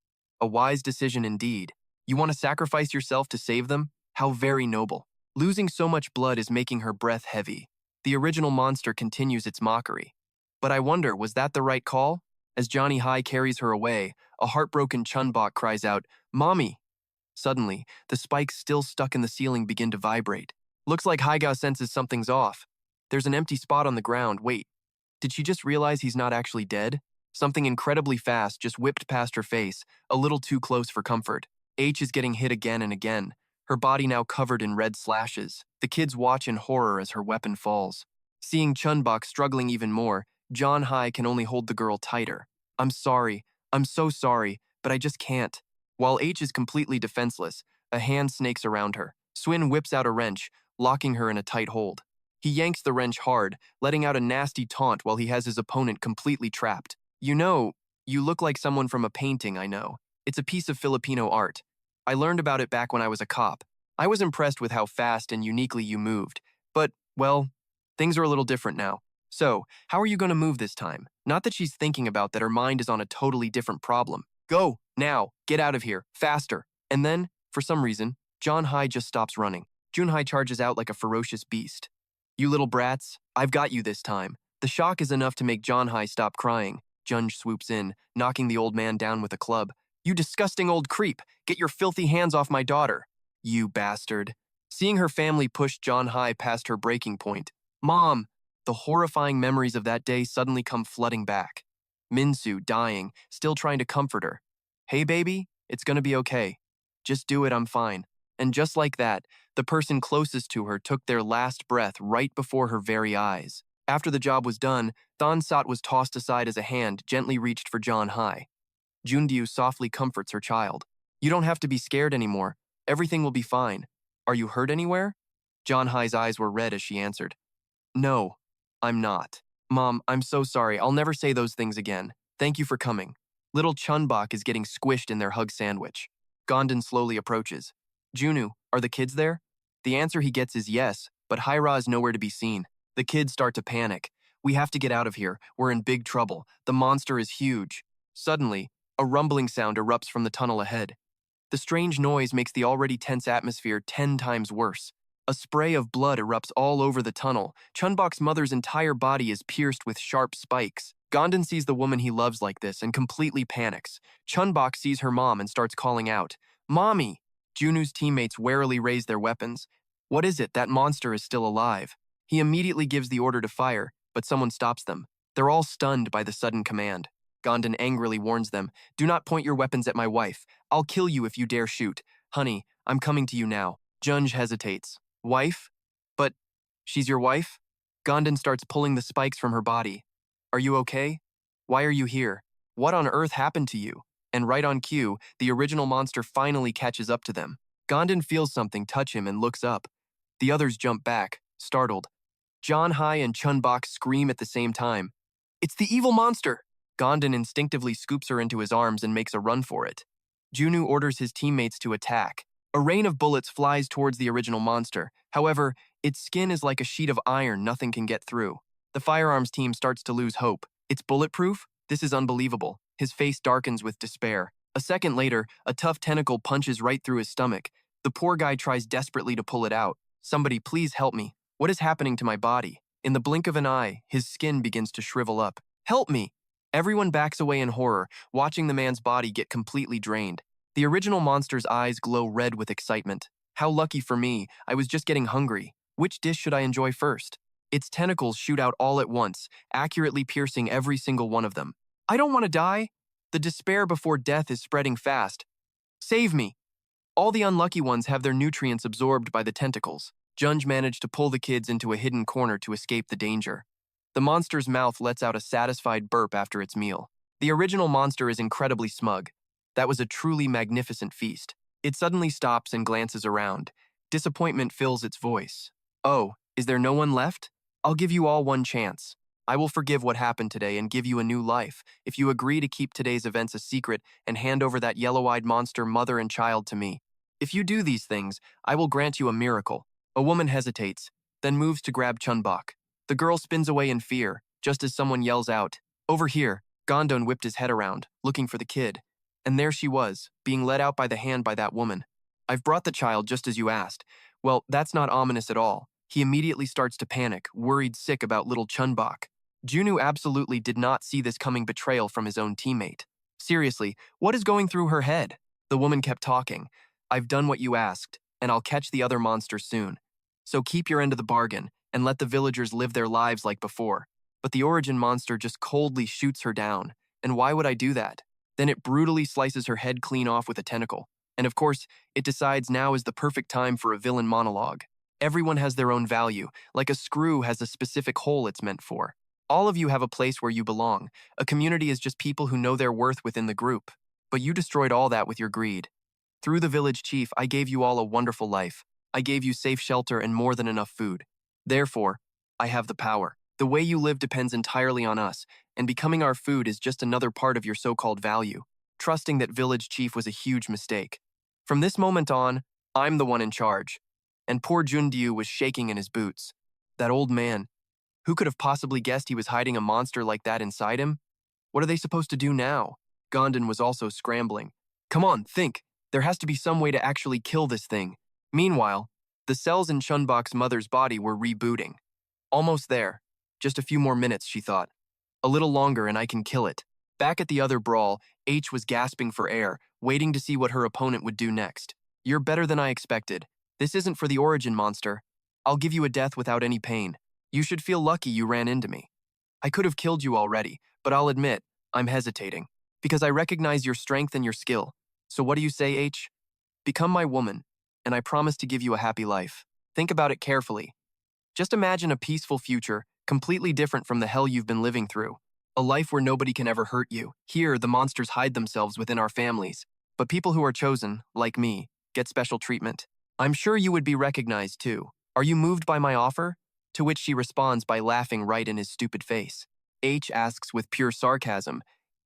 A wise decision indeed. You want to sacrifice yourself to save them? How very noble. Losing so much blood is making her breath heavy. The original monster continues its mockery. But I wonder, was that the right call? As Johnny High carries her away, a heartbroken Chun-Bok cries out, "Mommy!" Suddenly, the spikes still stuck in the ceiling begin to vibrate. Looks like Haigao senses something's off. There's an empty spot on the ground. Wait, did she just realize he's not actually dead? Something incredibly fast just whipped past her face, a little too close for comfort. H is getting hit again and again, her body now covered in red slashes. The kids watch in horror as her weapon falls. Seeing Chun-Bok struggling even more, John High can only hold the girl tighter. "I'm sorry. I'm so sorry, but I just can't. While H is completely defenseless, a hand snakes around her. Swin whips out a wrench, locking her in a tight hold. He yanks the wrench hard, letting out a nasty taunt while he has his opponent completely trapped. You know, you look like someone from a painting I know. It's a piece of Filipino art. I learned about it back when I was a cop. I was impressed with how fast and uniquely you moved. But, well, things are a little different now. So, how are you going to move this time? Not that she's thinking about that her mind is on a totally different problem. Go, now, get out of here, faster. And then, for some reason, John Hai just stops running. Jun Hai charges out like a ferocious beast. You little brats, I've got you this time. The shock is enough to make John Hai stop crying. Junj swoops in, knocking the old man down with a club. You disgusting old creep, get your filthy hands off my daughter. You bastard. Seeing her family push John Hai past her breaking point. Mom! The horrifying memories of that day suddenly come flooding back. Minsu, dying, still trying to comfort her. Hey baby, it's gonna be okay. Just do it, I'm fine. And just like that, the person closest to her took their last breath right before her very eyes. After the job was done, Thon Sat was tossed aside as a hand gently reached for John Hai. Jundyu softly comforts her child. You don't have to be scared anymore. Everything will be fine. Are you hurt anywhere? John Hai's eyes were red as she answered. No, I'm not. Mom, I'm so sorry. I'll never say those things again. Thank you for coming. Little Chun-Bok is getting squished in their hug sandwich. Gom-don slowly approaches. Junu, are the kids there? The answer he gets is yes, but Hyra is nowhere to be seen. The kids start to panic. We have to get out of here. We're in big trouble. The monster is huge. Suddenly, a rumbling sound erupts from the tunnel ahead. The strange noise makes the already tense atmosphere 10 times worse. A spray of blood erupts all over the tunnel. Chun-Bok's mother's entire body is pierced with sharp spikes. Gom-don sees the woman he loves like this and completely panics. Chun-Bok sees her mom and starts calling out, Mommy! Junu's teammates warily raise their weapons. What is it? That monster is still alive. He immediately gives the order to fire, but someone stops them. They're all stunned by the sudden command. Gom-don angrily warns them, Do not point your weapons at my wife. I'll kill you if you dare shoot. Honey, I'm coming to you now. Junj hesitates. Wife? But she's your wife? Gom-don starts pulling the spikes from her body. Are you okay? Why are you here? What on earth happened to you? And right on cue, the original monster finally catches up to them. Gom-don feels something touch him and looks up. The others jump back, startled. John Hai and Chun-Bok scream at the same time. It's the evil monster! Gom-don instinctively scoops her into his arms and makes a run for it. Junu orders his teammates to attack. A rain of bullets flies towards the original monster. However, its skin is like a sheet of iron nothing can get through. The firearms team starts to lose hope. It's bulletproof? This is unbelievable. His face darkens with despair. A second later, a tough tentacle punches right through his stomach. The poor guy tries desperately to pull it out. Somebody please help me. What is happening to my body? In the blink of an eye, his skin begins to shrivel up. Help me! Everyone backs away in horror, watching the man's body get completely drained. The original monster's eyes glow red with excitement. How lucky for me, I was just getting hungry. Which dish should I enjoy first? Its tentacles shoot out all at once, accurately piercing every single one of them. I don't want to die. The despair before death is spreading fast. Save me! All the unlucky ones have their nutrients absorbed by the tentacles. Junj managed to pull the kids into a hidden corner to escape the danger. The monster's mouth lets out a satisfied burp after its meal. The original monster is incredibly smug. That was a truly magnificent feast. It suddenly stops and glances around. Disappointment fills its voice. Oh, is there no one left? I'll give you all one chance. I will forgive what happened today and give you a new life if you agree to keep today's events a secret and hand over that yellow-eyed monster mother and child to me. If you do these things, I will grant you a miracle. A woman hesitates, then moves to grab Chun-Bok. The girl spins away in fear, just as someone yells out, Over here! Gom-don whipped his head around, looking for the kid. And there she was, being led out by the hand by that woman. I've brought the child just as you asked. Well, that's not ominous at all. He immediately starts to panic, worried sick about little Chun-Bok. Junu absolutely did not see this coming betrayal from his own teammate. Seriously, what is going through her head? The woman kept talking. I've done what you asked, and I'll catch the other monster soon. So keep your end of the bargain, and let the villagers live their lives like before. But the origin monster just coldly shoots her down. And why would I do that? Then it brutally slices her head clean off with a tentacle. And of course, it decides now is the perfect time for a villain monologue. Everyone has their own value, like a screw has a specific hole it's meant for. All of you have a place where you belong. A community is just people who know their worth within the group. But you destroyed all that with your greed. Through the village chief, I gave you all a wonderful life. I gave you safe shelter and more than enough food. Therefore, I have the power. The way you live depends entirely on us, and becoming our food is just another part of your so-called value. Trusting that village chief was a huge mistake. From this moment on, I'm the one in charge. And poor Jun-Dyu was shaking in his boots. That old man. Who could have possibly guessed he was hiding a monster like that inside him? What are they supposed to do now? Gom-don was also scrambling. Come on, think. There has to be some way to actually kill this thing. Meanwhile, the cells in Chun-Bok's mother's body were rebooting. Almost there. Just a few more minutes, she thought. A little longer and I can kill it. Back at the other brawl, H was gasping for air, waiting to see what her opponent would do next. You're better than I expected. This isn't for the origin monster. I'll give you a death without any pain. You should feel lucky you ran into me. I could have killed you already, but I'll admit, I'm hesitating. Because I recognize your strength and your skill. So what do you say, H? Become my woman, and I promise to give you a happy life. Think about it carefully. Just imagine a peaceful future, completely different from the hell you've been living through. A life where nobody can ever hurt you. Here, the monsters hide themselves within our families. But people who are chosen, like me, get special treatment. I'm sure you would be recognized too. Are you moved by my offer? To which she responds by laughing right in his stupid face. H asks with pure sarcasm,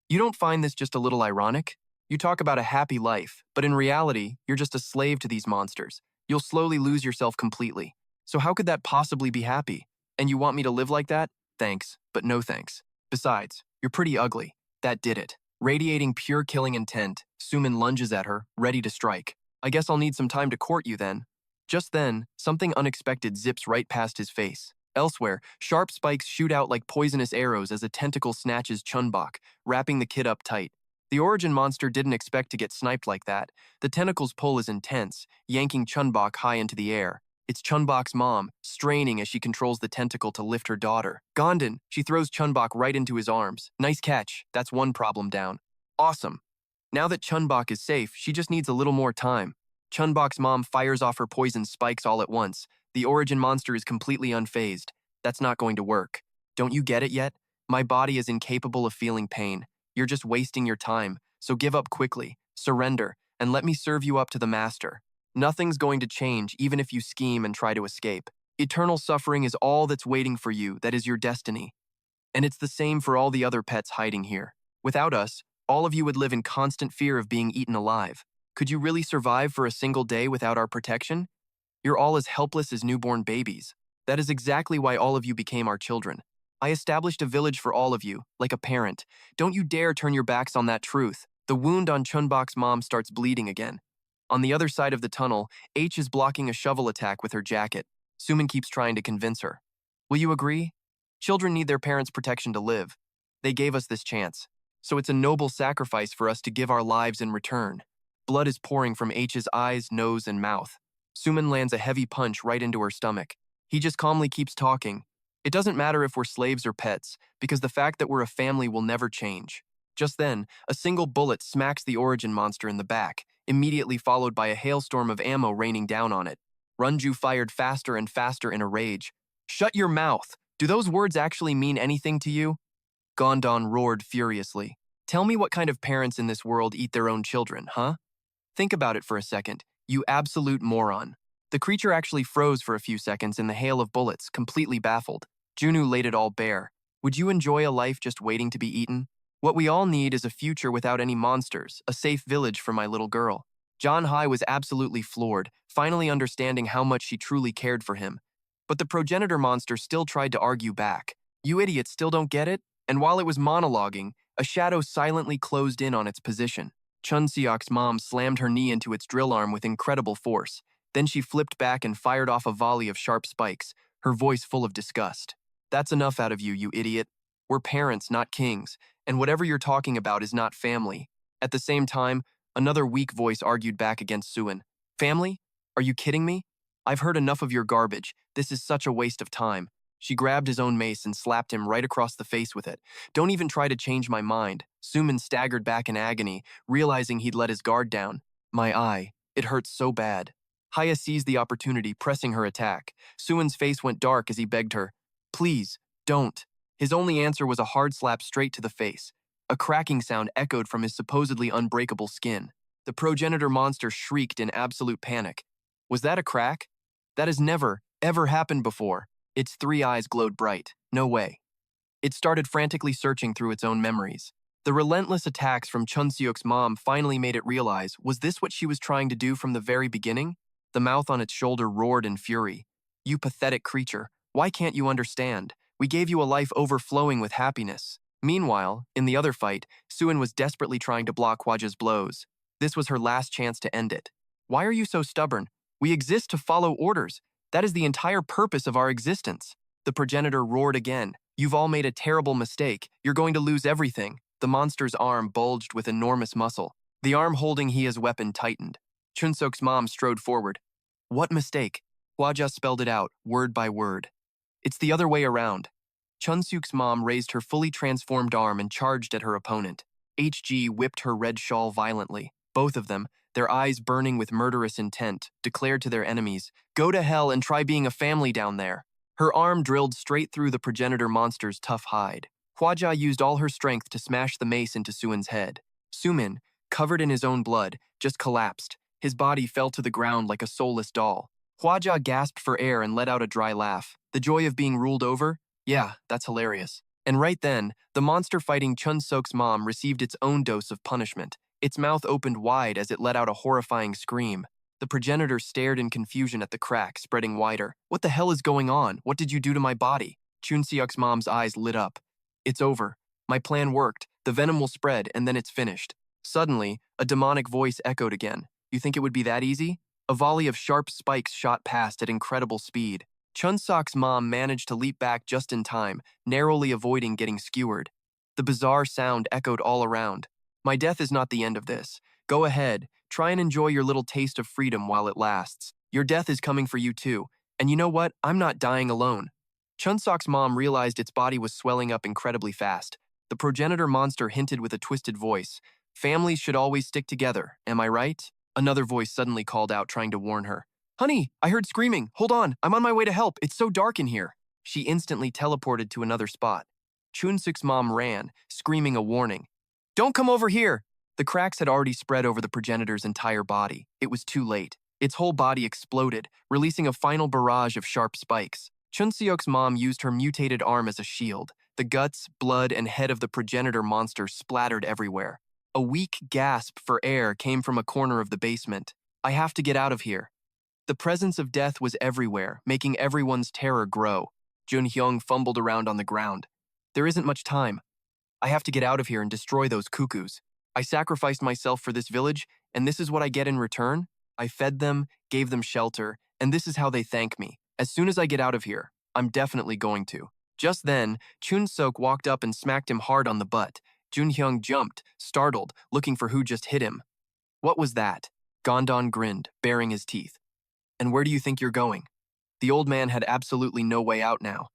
you don't find this just a little ironic? You talk about a happy life, but in reality, you're just a slave to these monsters. You'll slowly lose yourself completely. So how could that possibly be happy? And you want me to live like that? Thanks, but no thanks. Besides, you're pretty ugly. That did it. Radiating pure killing intent, Suman lunges at her, ready to strike. I guess I'll need some time to court you then. Just then, something unexpected zips right past his face. Elsewhere, sharp spikes shoot out like poisonous arrows as a tentacle snatches Chun-Bok, wrapping the kid up tight. The origin monster didn't expect to get sniped like that. The tentacle's pull is intense, yanking Chun-Bok high into the air. It's Chun-Bok's mom, straining as she controls the tentacle to lift her daughter. Gom-don, she throws Chun-Bok right into his arms. Nice catch, that's one problem down. Awesome. Now that Chun-Bok is safe, she just needs a little more time. Chun-Bok's mom fires off her poison spikes all at once. The origin monster is completely unfazed. That's not going to work. Don't you get it yet? My body is incapable of feeling pain. You're just wasting your time, so give up quickly, surrender, and let me serve you up to the master. Nothing's going to change even if you scheme and try to escape. Eternal suffering is all that's waiting for you, that is your destiny. And it's the same for all the other pets hiding here. Without us, all of you would live in constant fear of being eaten alive. Could you really survive for a single day without our protection? You're all as helpless as newborn babies. That is exactly why all of you became our children. I established a village for all of you, like a parent. Don't you dare turn your backs on that truth. The wound on Chun-Bok's mom starts bleeding again. On the other side of the tunnel, H is blocking a shovel attack with her jacket. Suman keeps trying to convince her. Will you agree? Children need their parents' protection to live. They gave us this chance. So it's a noble sacrifice for us to give our lives in return. Blood is pouring from H's eyes, nose, and mouth. Suman lands a heavy punch right into her stomach. He just calmly keeps talking. It doesn't matter if we're slaves or pets, because the fact that we're a family will never change. Just then, a single bullet smacks the origin monster in the back, immediately followed by a hailstorm of ammo raining down on it. Runju fired faster and faster in a rage. Shut your mouth! Do those words actually mean anything to you? Gom-don roared furiously. Tell me what kind of parents in this world eat their own children, huh? Think about it for a second, you absolute moron. The creature actually froze for a few seconds in the hail of bullets, completely baffled. Junu laid it all bare. Would you enjoy a life just waiting to be eaten? What we all need is a future without any monsters, a safe village for my little girl. John Hai was absolutely floored, finally understanding how much she truly cared for him. But the progenitor monster still tried to argue back. You idiots still don't get it? And while it was monologuing, a shadow silently closed in on its position. Chun-Seok's mom slammed her knee into its drill arm with incredible force. Then she flipped back and fired off a volley of sharp spikes, her voice full of disgust. That's enough out of you, you idiot. We're parents, not kings, and whatever you're talking about is not family. At the same time, another weak voice argued back against Suan. Family? Are you kidding me? I've heard enough of your garbage. This is such a waste of time. She grabbed his own mace and slapped him right across the face with it. Don't even try to change my mind. Suman staggered back in agony, realizing he'd let his guard down. My eye. It hurts so bad. Haya seized the opportunity, pressing her attack. Suan's face went dark as he begged her, please, don't. His only answer was a hard slap straight to the face. A cracking sound echoed from his supposedly unbreakable skin. The progenitor monster shrieked in absolute panic. Was that a crack? That has never, ever happened before. Its 3 eyes glowed bright. No way. It started frantically searching through its own memories. The relentless attacks from Chun-Seok's mom finally made it realize, was this what she was trying to do from the very beginning? The mouth on its shoulder roared in fury. You pathetic creature, why can't you understand? We gave you a life overflowing with happiness. Meanwhile, in the other fight, Suin was desperately trying to block Hwaja's blows. This was her last chance to end it. Why are you so stubborn? We exist to follow orders. That is the entire purpose of our existence. The progenitor roared again. You've all made a terrible mistake. You're going to lose everything. The monster's arm bulged with enormous muscle. The arm holding Hia's weapon tightened. Chun-Seok's mom strode forward. What mistake? Hwaja spelled it out, word by word. It's the other way around. Chun-Seok's mom raised her fully transformed arm and charged at her opponent. HG whipped her red shawl violently. Both of them, their eyes burning with murderous intent, declared to their enemies, "Go to hell and try being a family down there." Her arm drilled straight through the progenitor monster's tough hide. Hwaja used all her strength to smash the mace into Suin's head. Sumin, covered in his own blood, just collapsed. His body fell to the ground like a soulless doll. Hwaja gasped for air and let out a dry laugh. The joy of being ruled over? Yeah, that's hilarious. And right then, the monster fighting Chun-Seok's mom received its own dose of punishment. Its mouth opened wide as it let out a horrifying scream. The progenitor stared in confusion at the crack spreading wider. What the hell is going on? What did you do to my body? Chun-Seok's mom's eyes lit up. It's over. My plan worked. The venom will spread, and then it's finished. Suddenly, a demonic voice echoed again. You think it would be that easy? A volley of sharp spikes shot past at incredible speed. Chun-Seok's mom managed to leap back just in time, narrowly avoiding getting skewered. The bizarre sound echoed all around. My death is not the end of this. Go ahead, try and enjoy your little taste of freedom while it lasts. Your death is coming for you too. And you know what? I'm not dying alone. Chun-Seok's mom realized its body was swelling up incredibly fast. The progenitor monster hinted with a twisted voice. Families should always stick together, am I right? Another voice suddenly called out, trying to warn her. Honey, I heard screaming. Hold on, I'm on my way to help. It's so dark in here. She instantly teleported to another spot. Chun-Seok's mom ran, screaming a warning. Don't come over here! The cracks had already spread over the progenitor's entire body. It was too late. Its whole body exploded, releasing a final barrage of sharp spikes. Chun-Seok's mom used her mutated arm as a shield. The guts, blood, and head of the progenitor monster splattered everywhere. A weak gasp for air came from a corner of the basement. I have to get out of here. The presence of death was everywhere, making everyone's terror grow. Jun-hyung fumbled around on the ground. There isn't much time. I have to get out of here and destroy those cuckoos. I sacrificed myself for this village, and this is what I get in return? I fed them, gave them shelter, and this is how they thank me. As soon as I get out of here, I'm definitely going to. Just then, Chun-Seok walked up and smacked him hard on the butt. Jun-hyung jumped, startled, looking for who just hit him. What was that? Gom-don grinned, baring his teeth. And where do you think you're going? The old man had absolutely no way out now.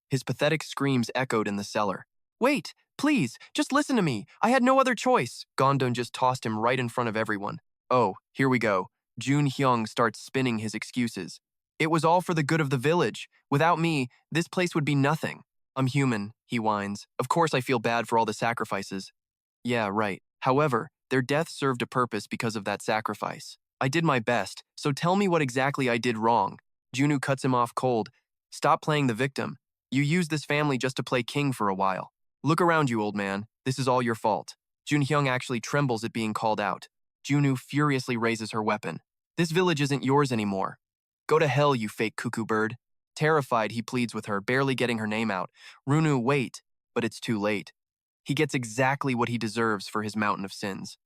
His pathetic screams echoed in the cellar. Wait, please, just listen to me. I had no other choice. Gom-don just tossed him right in front of everyone. Oh, here we go. Jun-hyung starts spinning his excuses. It was all for the good of the village. Without me, this place would be nothing. I'm human, he whines. Of course I feel bad for all the sacrifices. Yeah, right. However, their death served a purpose because of that sacrifice. I did my best, so tell me what exactly I did wrong. Junu cuts him off cold. Stop playing the victim. You used this family just to play king for a while. Look around you, old man. This is all your fault. Jun-hyung actually trembles at being called out. Junu furiously raises her weapon. This village isn't yours anymore. Go to hell, you fake cuckoo bird. Terrified, he pleads with her, barely getting her name out. Runu, wait. But it's too late. He gets exactly what he deserves for his mountain of sins.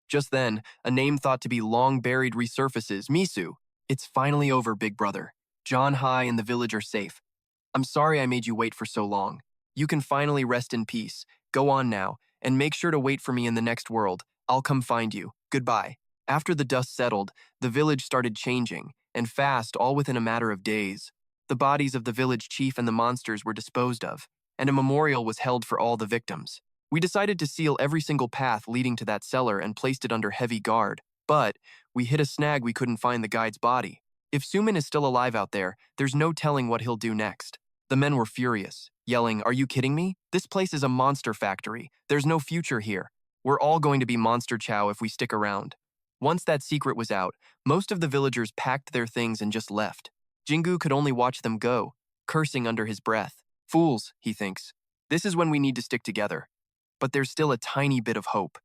Just then, a name thought to be long buried resurfaces, Misu. It's finally over, big brother. John Hai and the village are safe. I'm sorry I made you wait for so long. You can finally rest in peace. Go on now, and make sure to wait for me in the next world. I'll come find you. Goodbye. After the dust settled, the village started changing, and fast, all within a matter of days. The bodies of the village chief and the monsters were disposed of, and a memorial was held for all the victims. We decided to seal every single path leading to that cellar and placed it under heavy guard, but we hit a snag we couldn't find the guide's body. If Sumin is still alive out there, there's no telling what he'll do next. The men were furious. yelling, "Are you kidding me? This place is a monster factory. There's no future here. We're all going to be monster chow if we stick around." Once that secret was out, most of the villagers packed their things and just left. Jingu could only watch them go, cursing under his breath. Fools, he thinks. This is when we need to stick together. But there's still a tiny bit of hope.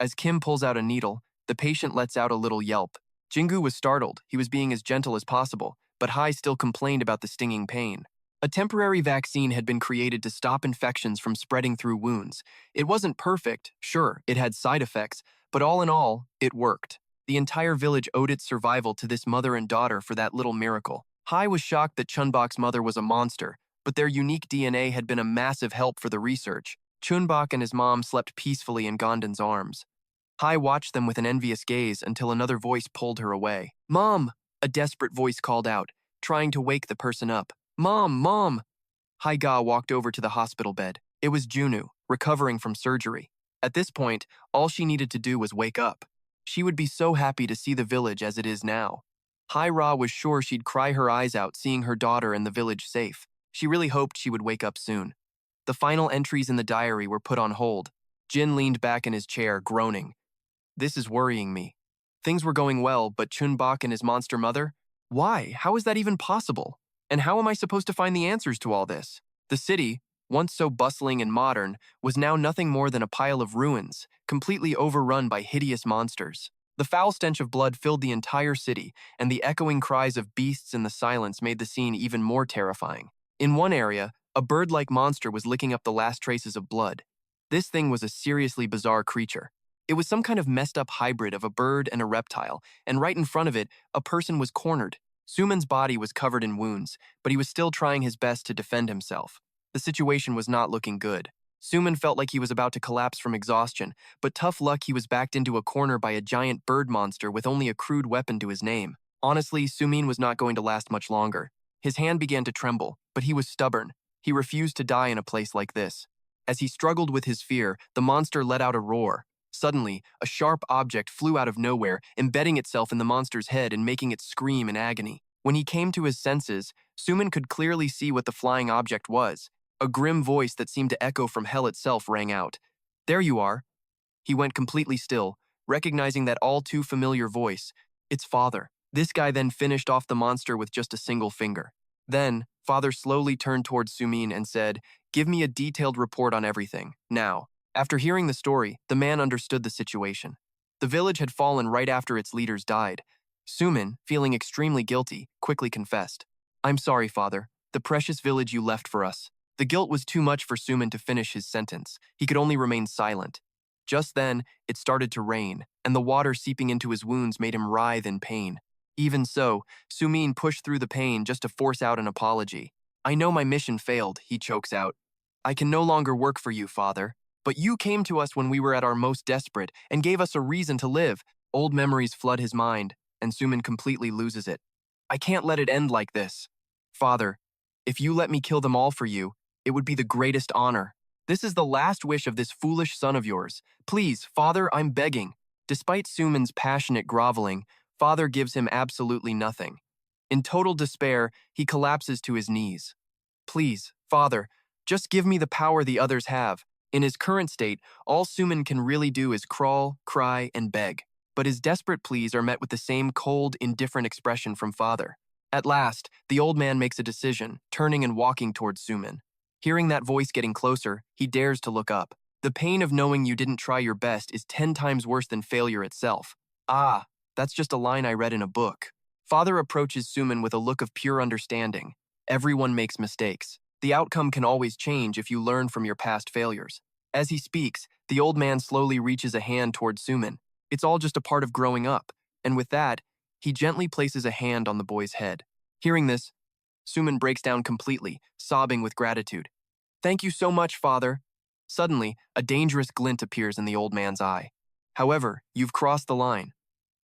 As Kim pulls out a needle, the patient lets out a little yelp. Jingu was startled. He was being as gentle as possible, but Hai still complained about the stinging pain. A temporary vaccine had been created to stop infections from spreading through wounds. It wasn't perfect, sure, it had side effects, but all in all, it worked. The entire village owed its survival to this mother and daughter for that little miracle. Hai was shocked that Chun-Bok's mother was a monster, but their unique DNA had been a massive help for the research. Chun-Bok and his mom slept peacefully in Gom-don's arms. Hai watched them with an envious gaze until another voice pulled her away. "Mom!" a desperate voice called out, trying to wake the person up. "Mom! Mom!" Hai-ga walked over to the hospital bed. It was Junu, recovering from surgery. At this point, all she needed to do was wake up. She would be so happy to see the village as it is now. Hai-ra was sure she'd cry her eyes out seeing her daughter and the village safe. She really hoped she would wake up soon. The final entries in the diary were put on hold. Jin leaned back in his chair, groaning. "This is worrying me." Things were going well, but Chun-Bok and his monster mother? Why? How is that even possible? And how am I supposed to find the answers to all this? The city, once so bustling and modern, was now nothing more than a pile of ruins, completely overrun by hideous monsters. The foul stench of blood filled the entire city, and the echoing cries of beasts in the silence made the scene even more terrifying. In one area, a bird-like monster was licking up the last traces of blood. This thing was a seriously bizarre creature. It was some kind of messed-up hybrid of a bird and a reptile, and right in front of it, a person was cornered. Suman's body was covered in wounds, but he was still trying his best to defend himself. The situation was not looking good. Suman felt like he was about to collapse from exhaustion, but tough luck he was backed into a corner by a giant bird monster with only a crude weapon to his name. Honestly, Sumin was not going to last much longer. His hand began to tremble, but he was stubborn. He refused to die in a place like this. As he struggled with his fear, the monster let out a roar. Suddenly, a sharp object flew out of nowhere, embedding itself in the monster's head and making it scream in agony. When he came to his senses, Suman could clearly see what the flying object was. A grim voice that seemed to echo from hell itself rang out. "There you are." He went completely still, recognizing that all too familiar voice. It's Father. This guy then finished off the monster with just a single finger. Then, Father slowly turned towards Sumin and said, "Give me a detailed report on everything, now." After hearing the story, the man understood the situation. The village had fallen right after its leaders died. Sumin, feeling extremely guilty, quickly confessed. "I'm sorry, Father. The precious village you left for us." The guilt was too much for Suman to finish his sentence. He could only remain silent. Just then, it started to rain, and the water seeping into his wounds made him writhe in pain. Even so, Sumin pushed through the pain just to force out an apology. "I know my mission failed," he chokes out. "I can no longer work for you, Father. But you came to us when we were at our most desperate and gave us a reason to live." Old memories flood his mind, and Suman completely loses it. "I can't let it end like this. Father, if you let me kill them all for you, it would be the greatest honor. This is the last wish of this foolish son of yours. Please, Father, I'm begging." Despite Suman's passionate groveling, Father gives him absolutely nothing. In total despair, he collapses to his knees. "Please, Father, just give me the power the others have." In his current state, all Suman can really do is crawl, cry, and beg. But his desperate pleas are met with the same cold, indifferent expression from Father. At last, the old man makes a decision, turning and walking towards Suman. Hearing that voice getting closer, he dares to look up. The pain of knowing you didn't try your best is 10 times worse than failure itself. Ah, that's just a line I read in a book. Father approaches Suman with a look of pure understanding. Everyone makes mistakes. The outcome can always change if you learn from your past failures. As he speaks, the old man slowly reaches a hand towards Suman. It's all just a part of growing up, and with that, he gently places a hand on the boy's head. Hearing this, Suman breaks down completely, sobbing with gratitude. "Thank you so much, Father." Suddenly, a dangerous glint appears in the old man's eye. "However, you've crossed the line.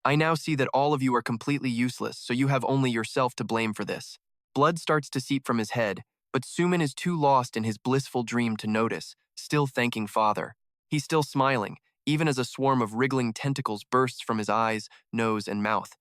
I now see that all of you are completely useless, so you have only yourself to blame for this." Blood starts to seep from his head, but Suman is too lost in his blissful dream to notice, still thanking Father. He's still smiling, even as a swarm of wriggling tentacles bursts from his eyes, nose, and mouth.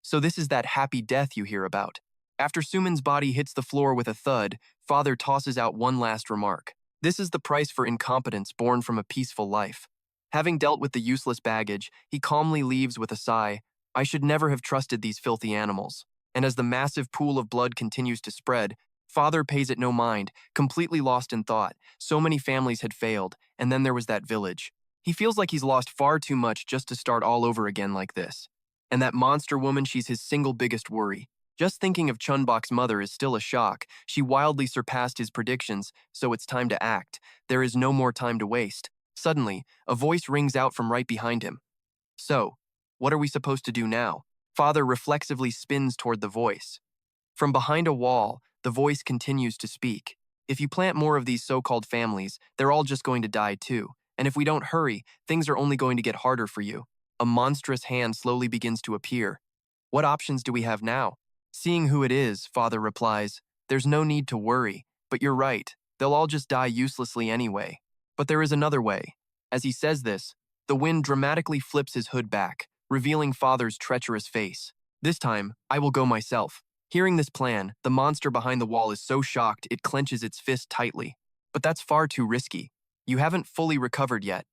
"So this is that happy death you hear about. After Sumin's body hits the floor with a thud, father tosses out one last remark. This is the price for incompetence born from a peaceful life. Having dealt with the useless baggage, he calmly leaves with a sigh, I should never have trusted these filthy animals. And as the massive pool of blood continues to spread, father pays it no mind, completely lost in thought. So many families had failed, and then there was that village. He feels like he's lost far too much just to start all over again like this. And that monster woman, she's his single biggest worry. Just thinking of Chun-Bok's mother is still a shock. She wildly surpassed his predictions, so it's time to act. There is no more time to waste. Suddenly, a voice rings out from right behind him. So, what are we supposed to do now? Father reflexively spins toward the voice. From behind a wall, the voice continues to speak. If you plant more of these so-called families, they're all just going to die too. And if we don't hurry, things are only going to get harder for you. A monstrous hand slowly begins to appear. What options do we have now? Seeing who it is, father replies, there's no need to worry, but you're right, they'll all just die uselessly anyway. But there is another way. As he says this, the wind dramatically flips his hood back, revealing father's treacherous face. This time, I will go myself. Hearing this plan, the monster behind the wall is so shocked it clenches its fist tightly. But that's far too risky. You haven't fully recovered yet.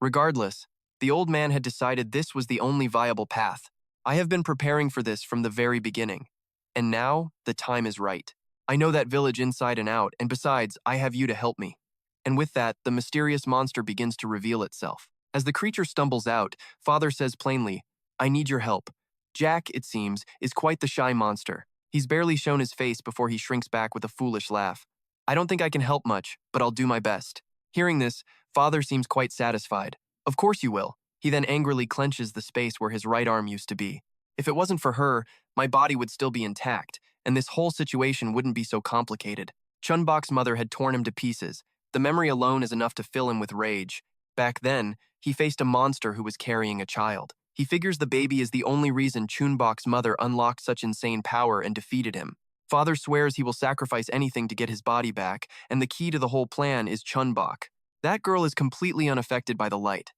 Regardless, the old man had decided this was the only viable path. I have been preparing for this from the very beginning. And now, the time is right. I know that village inside and out, and besides, I have you to help me. And with that, the mysterious monster begins to reveal itself. As the creature stumbles out, father says plainly, I need your help. Jack, it seems, is quite the shy monster. He's barely shown his face before he shrinks back with a foolish laugh. I don't think I can help much, but I'll do my best. Hearing this, father seems quite satisfied. Of course you will. He then angrily clenches the space where his right arm used to be. If it wasn't for her, my body would still be intact, and this whole situation wouldn't be so complicated. Chun-Bok's mother had torn him to pieces. The memory alone is enough to fill him with rage. Back then, he faced a monster who was carrying a child. He figures the baby is the only reason Chun-Bok's mother unlocked such insane power and defeated him. Father swears he will sacrifice anything to get his body back, and the key to the whole plan is Chun-Bok. That girl is completely unaffected by the light.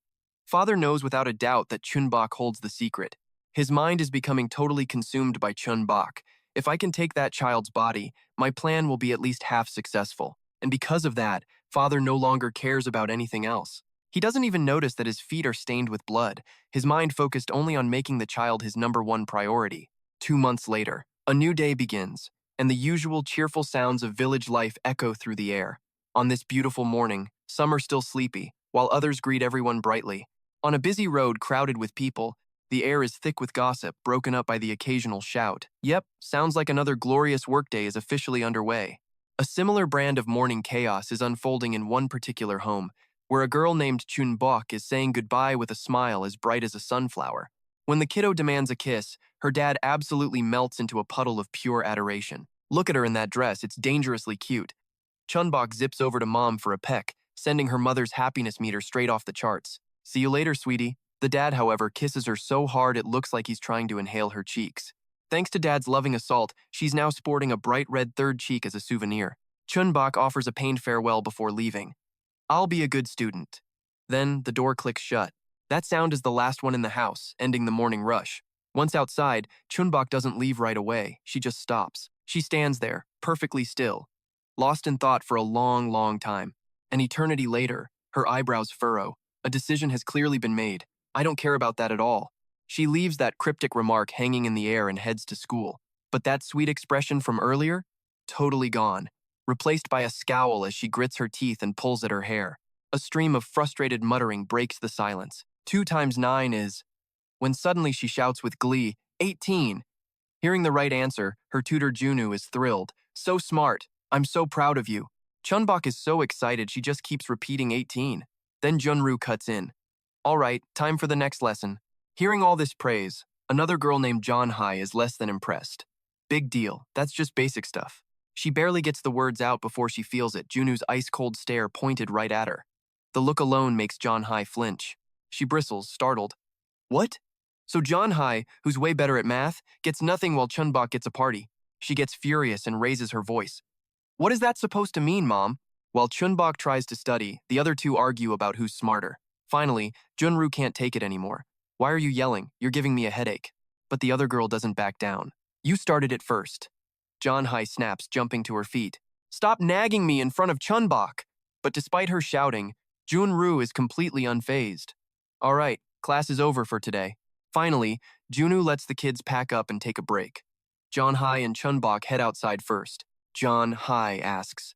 Father knows without a doubt that Chun-Bok holds the secret. His mind is becoming totally consumed by Chun-Bok. If I can take that child's body, my plan will be at least half successful. And because of that, father no longer cares about anything else. He doesn't even notice that his feet are stained with blood, his mind focused only on making the child his #1 priority. 2 months later, a new day begins, and the usual cheerful sounds of village life echo through the air. On this beautiful morning, some are still sleepy, while others greet everyone brightly. On a busy road crowded with people, the air is thick with gossip, broken up by the occasional shout. Yep, sounds like another glorious workday is officially underway. A similar brand of morning chaos is unfolding in one particular home, where a girl named Chun-Bok is saying goodbye with a smile as bright as a sunflower. When the kiddo demands a kiss, her dad absolutely melts into a puddle of pure adoration. Look at her in that dress, it's dangerously cute. Chun-Bok zips over to mom for a peck, sending her mother's happiness meter straight off the charts. See you later, sweetie. The dad, however, kisses her so hard it looks like he's trying to inhale her cheeks. Thanks to dad's loving assault, she's now sporting a bright red third cheek as a souvenir. Chun-Bok offers a pained farewell before leaving. I'll be a good student. Then the door clicks shut. That sound is the last one in the house, ending the morning rush. Once outside, Chun-Bok doesn't leave right away, she just stops. She stands there, perfectly still, lost in thought for a long, long time. An eternity later, her eyebrows furrow. A decision has clearly been made. I don't care about that at all. She leaves that cryptic remark hanging in the air and heads to school. But that sweet expression from earlier? Totally gone. Replaced by a scowl as she grits her teeth and pulls at her hair. A stream of frustrated muttering breaks the silence. 2 times 9 is... When suddenly she shouts with glee, 18! Hearing the right answer, her tutor Junu is thrilled. So smart. I'm so proud of you. Chun-Bok is so excited she just keeps repeating 18. Then Junru cuts in. All right, time for the next lesson. Hearing all this praise, another girl named John-Hai is less than impressed. Big deal, that's just basic stuff. She barely gets the words out before she feels it, Junu's ice-cold stare pointed right at her. The look alone makes John-Hai flinch. She bristles, startled. What? So John-Hai, who's way better at math, gets nothing while Chun-Bok gets a party. She gets furious and raises her voice. What is that supposed to mean, Mom? While Chun-Bok tries to study, the other two argue about who's smarter. Finally, Junru can't take it anymore. Why are you yelling? You're giving me a headache. But the other girl doesn't back down. You started it first. John-hai snaps, jumping to her feet. Stop nagging me in front of Chun-Bok! But despite her shouting, Jun-Ru is completely unfazed. All right, class is over for today. Finally, Junu lets the kids pack up and take a break. John-hai and Chun-Bok head outside first. John-hai asks,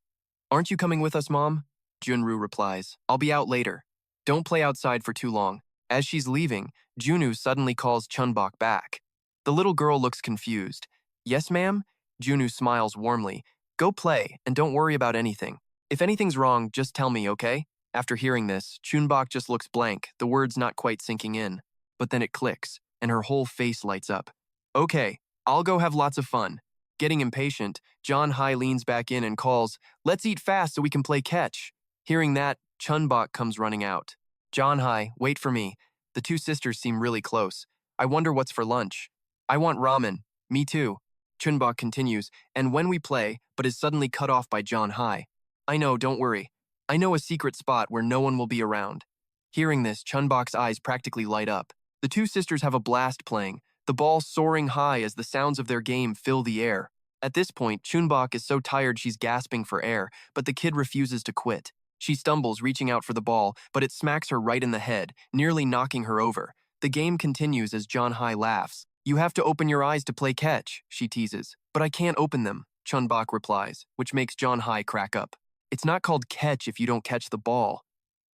Aren't you coming with us, Mom? Jun-Ru replies, I'll be out later. Don't play outside for too long. As she's leaving, Junu suddenly calls Chun-Bok back. The little girl looks confused. Yes, ma'am? Junu smiles warmly. Go play, and don't worry about anything. If anything's wrong, just tell me, okay? After hearing this, Chun-Bok just looks blank, the words not quite sinking in. But then it clicks, and her whole face lights up. Okay, I'll go have lots of fun. Getting impatient, John-hai leans back in and calls, Let's eat fast so we can play catch. Hearing that, Chun-Bok comes running out. John-hai, wait for me. The two sisters seem really close. I wonder what's for lunch. I want ramen. Me too. Chun-Bok continues, and when we play, but is suddenly cut off by John-hai. I know, don't worry. I know a secret spot where no one will be around. Hearing this, Chun-Bok's eyes practically light up. The two sisters have a blast playing, the ball soaring high as the sounds of their game fill the air. At this point, Chun-Bok is so tired she's gasping for air, but the kid refuses to quit. She stumbles, reaching out for the ball, but it smacks her right in the head, nearly knocking her over. The game continues as John-hai laughs. You have to open your eyes to play catch, she teases. But I can't open them, Chun-Bok replies, which makes John-hai crack up. It's not called catch if you don't catch the ball.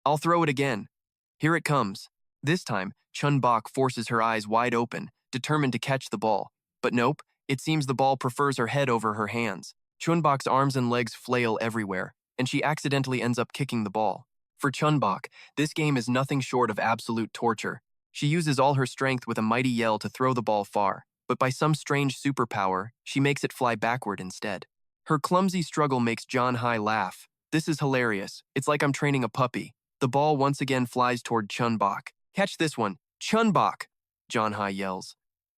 I'll throw it again. Here it comes. This time, Chun-Bok forces her eyes wide open, determined to catch the ball. But nope, it seems the ball prefers her head over her hands. Chun-Bok's arms and legs flail everywhere, and she accidentally ends up kicking the ball. For Chun-Bok, this game is nothing short of absolute torture. She uses all her strength with a mighty yell to throw the ball far, but by some strange superpower, she makes it fly backward instead. Her clumsy struggle makes John-hai laugh. This is hilarious. It's like I'm training a puppy. The ball once again flies toward Chun-Bok. Catch this one. Chun-Bok! John-hai yells.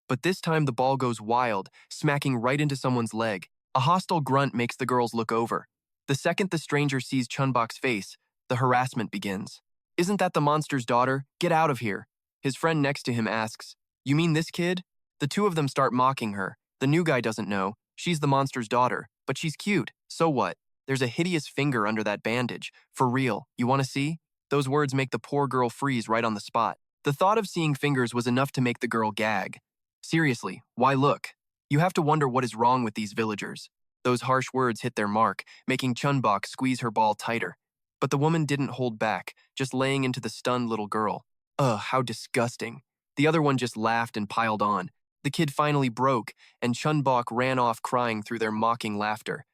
But this time the ball goes wild, smacking right into someone's leg. A hostile grunt makes the girls look over. The second the stranger sees Chun-Bok's face, the harassment begins. Isn't that the monster's daughter? Get out of here. His friend next to him asks, You mean this kid? The two of them start mocking her. The new guy doesn't know. She's the monster's daughter, but she's cute. So what? There's a hideous finger under that bandage. For real. You want to see? Those words make the poor girl freeze right on the spot. The thought of seeing fingers was enough to make the girl gag. Seriously, why look? You have to wonder what is wrong with these villagers. Those harsh words hit their mark, making Chun-Bok squeeze her ball tighter. But the woman didn't hold back, just laying into the stunned little girl. Ugh, how disgusting. The other one just laughed and piled on. The kid finally broke, and Chun-Bok ran off crying through their mocking laughter.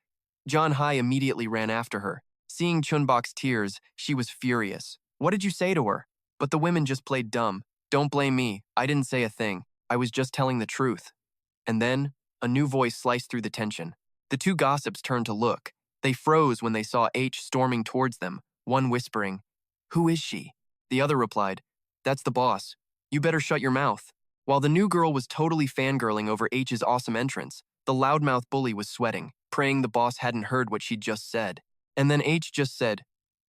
John-hai immediately ran after her. Seeing Chun-Bok's tears, she was furious. What did you say to her? But the women just played dumb. Don't blame me. I didn't say a thing. I was just telling the truth. And then, a new voice sliced through the tension. The two gossips turned to look. They froze when they saw H storming towards them, one whispering, Who is she? The other replied, That's the boss. You better shut your mouth. While the new girl was totally fangirling over H's awesome entrance, the loudmouth bully was sweating, praying the boss hadn't heard what she'd just said. And then H just said,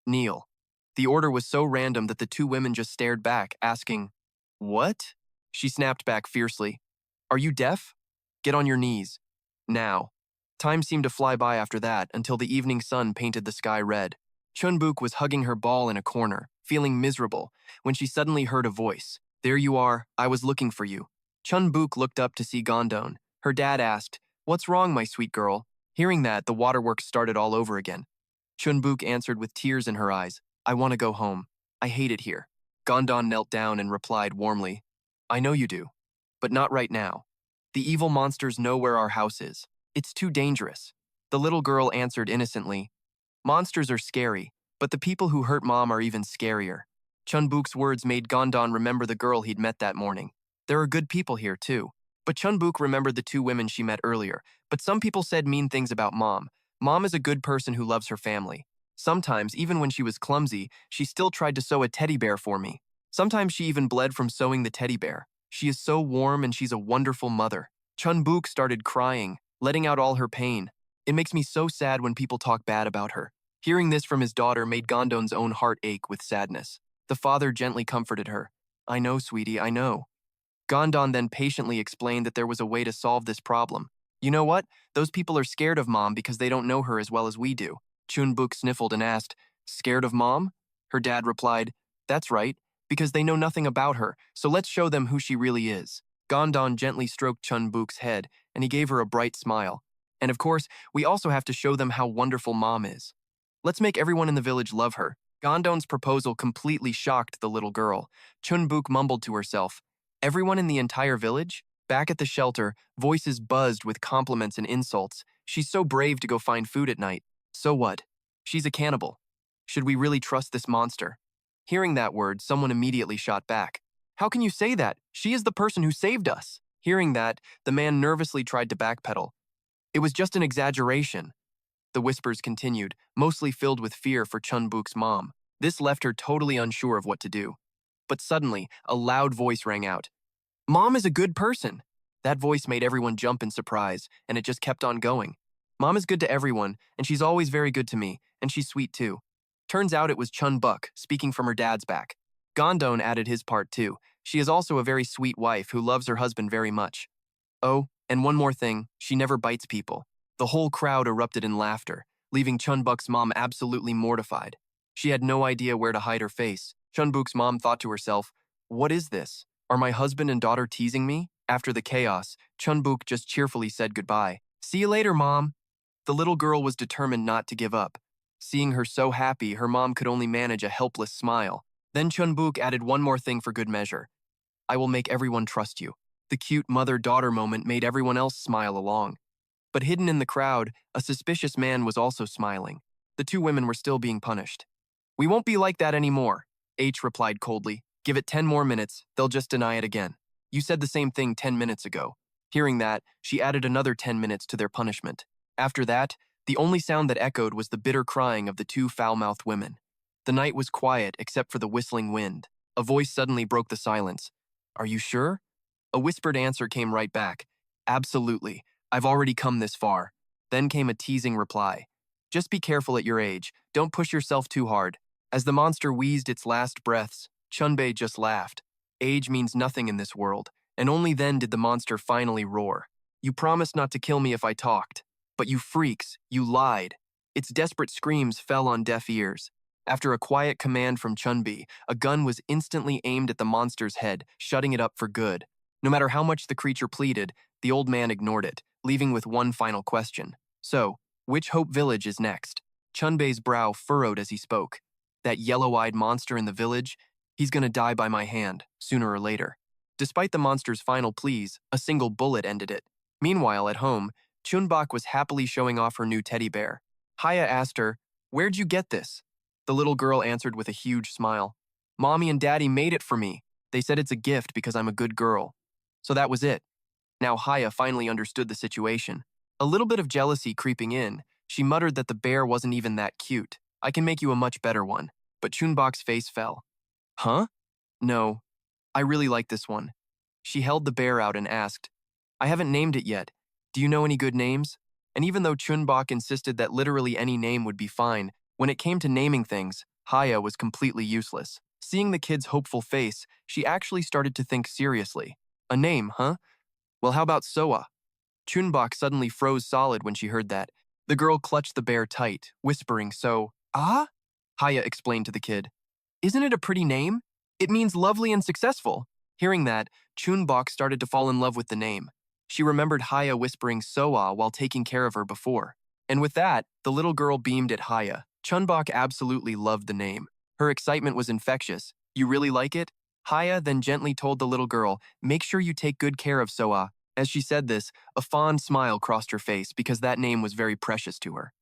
Kneel. The order was so random that the two women just stared back, asking, What? She snapped back fiercely. Are you deaf? Get on your knees. Now. Time seemed to fly by after that until the evening sun painted the sky red. Chun-Bok was hugging her ball in a corner, feeling miserable, when she suddenly heard a voice. There you are, I was looking for you. Chun-Bok looked up to see Gom-don. Her dad asked, What's wrong, my sweet girl? Hearing that, the waterworks started all over again. Chun-Bok answered with tears in her eyes, I want to go home. I hate it here. Gom-don knelt down and replied warmly, I know you do, but not right now. The evil monsters know where our house is. It's too dangerous. The little girl answered innocently, Monsters are scary, but the people who hurt Mom are even scarier. Chun-Bok's words made Gom-don remember the girl he'd met that morning. There are good people here, too. But Chun-Bok remembered the two women she met earlier, but some people said mean things about Mom. Mom is a good person who loves her family. Sometimes, even when she was clumsy, she still tried to sew a teddy bear for me. Sometimes she even bled from sewing the teddy bear. She is so warm and she's a wonderful mother. Chun-Bok started crying, letting out all her pain. It makes me so sad when people talk bad about her. Hearing this from his daughter made Gom-don's own heart ache with sadness. The father gently comforted her. I know, sweetie, I know. Gom-don then patiently explained that there was a way to solve this problem. You know what? Those people are scared of Mom because they don't know her as well as we do. Chun-Bok sniffled and asked, "Scared of Mom?" Her dad replied, "That's right, because they know nothing about her, so let's show them who she really is." Gom-don gently stroked Chun-Bok's head, and he gave her a bright smile. "And of course, we also have to show them how wonderful Mom is. Let's make everyone in the village love her." Gom-don's proposal completely shocked the little girl. Chun-Bok mumbled to herself, "Everyone in the entire village?" Back at the shelter, voices buzzed with compliments and insults. "She's so brave to go find food at night." So what? She's a cannibal. Should we really trust this monster? Hearing that word, someone immediately shot back. "How can you say that? She is the person who saved us." Hearing that, the man nervously tried to backpedal. "It was just an exaggeration." The whispers continued, mostly filled with fear for Chun-Bok's mom. This left her totally unsure of what to do. But suddenly, a loud voice rang out. "Mom is a good person." That voice made everyone jump in surprise, and it just kept on going. "Mom is good to everyone, and she's always very good to me, and she's sweet too." Turns out it was Chun-Bok, speaking from her dad's back. Gom-don added his part too. "She is also a very sweet wife who loves her husband very much. Oh, and one more thing, she never bites people." The whole crowd erupted in laughter, leaving Chun-Bok's mom absolutely mortified. She had no idea where to hide her face. Chun-Bok's mom thought to herself, "What is this? Are my husband and daughter teasing me?" After the chaos, Chun-Bok just cheerfully said goodbye. "See you later, Mom." The little girl was determined not to give up. Seeing her so happy, her mom could only manage a helpless smile. Then Chun-Bok added one more thing for good measure. "I will make everyone trust you." The cute mother-daughter moment made everyone else smile along. But hidden in the crowd, a suspicious man was also smiling. The two women were still being punished. "We won't be like that anymore," H replied coldly. "Give it 10 more minutes, they'll just deny it again. You said the same thing 10 minutes ago." Hearing that, she added another 10 minutes to their punishment. After that, the only sound that echoed was the bitter crying of the two foul-mouthed women. The night was quiet except for the whistling wind. A voice suddenly broke the silence. "Are you sure?" A whispered answer came right back. "Absolutely. I've already come this far." Then came a teasing reply. "Just be careful at your age. Don't push yourself too hard." As the monster wheezed its last breaths, Chun-Bok just laughed. Age means nothing in this world, and only then did the monster finally roar. "You promised not to kill me if I talked. But you freaks, you lied." Its desperate screams fell on deaf ears. After a quiet command from Chun-Bok, a gun was instantly aimed at the monster's head, shutting it up for good. No matter how much the creature pleaded, the old man ignored it, leaving with one final question. "So, which Hope Village is next?" Chun-Bok's brow furrowed as he spoke. "That yellow-eyed monster in the village? He's gonna die by my hand, sooner or later." Despite the monster's final pleas, a single bullet ended it. Meanwhile, at home, Chun-Bok was happily showing off her new teddy bear. Haya asked her, "Where'd you get this?" The little girl answered with a huge smile. "Mommy and Daddy made it for me. They said it's a gift because I'm a good girl." So that was it. Now Haya finally understood the situation. A little bit of jealousy creeping in, she muttered that the bear wasn't even that cute. "I can make you a much better one." But Chun-Bok's face fell. "Huh? No, I really like this one." She held the bear out and asked, "I haven't named it yet. Do you know any good names?" And even though Chun-Bok insisted that literally any name would be fine, when it came to naming things, Haya was completely useless. Seeing the kid's hopeful face, she actually started to think seriously. "A name, huh? Well, how about Soa?" Chun-Bok suddenly froze solid when she heard that. The girl clutched the bear tight, whispering, "Ah?" Haya explained to the kid, "Isn't it a pretty name? It means lovely and successful." Hearing that, Chun-Bok started to fall in love with the name. She remembered Haya whispering Soa while taking care of her before. And with that, the little girl beamed at Haya. Chun-Bok absolutely loved the name. Her excitement was infectious. "You really like it?" Haya then gently told the little girl, "Make sure you take good care of Soa." As she said this, a fond smile crossed her face because that name was very precious to her.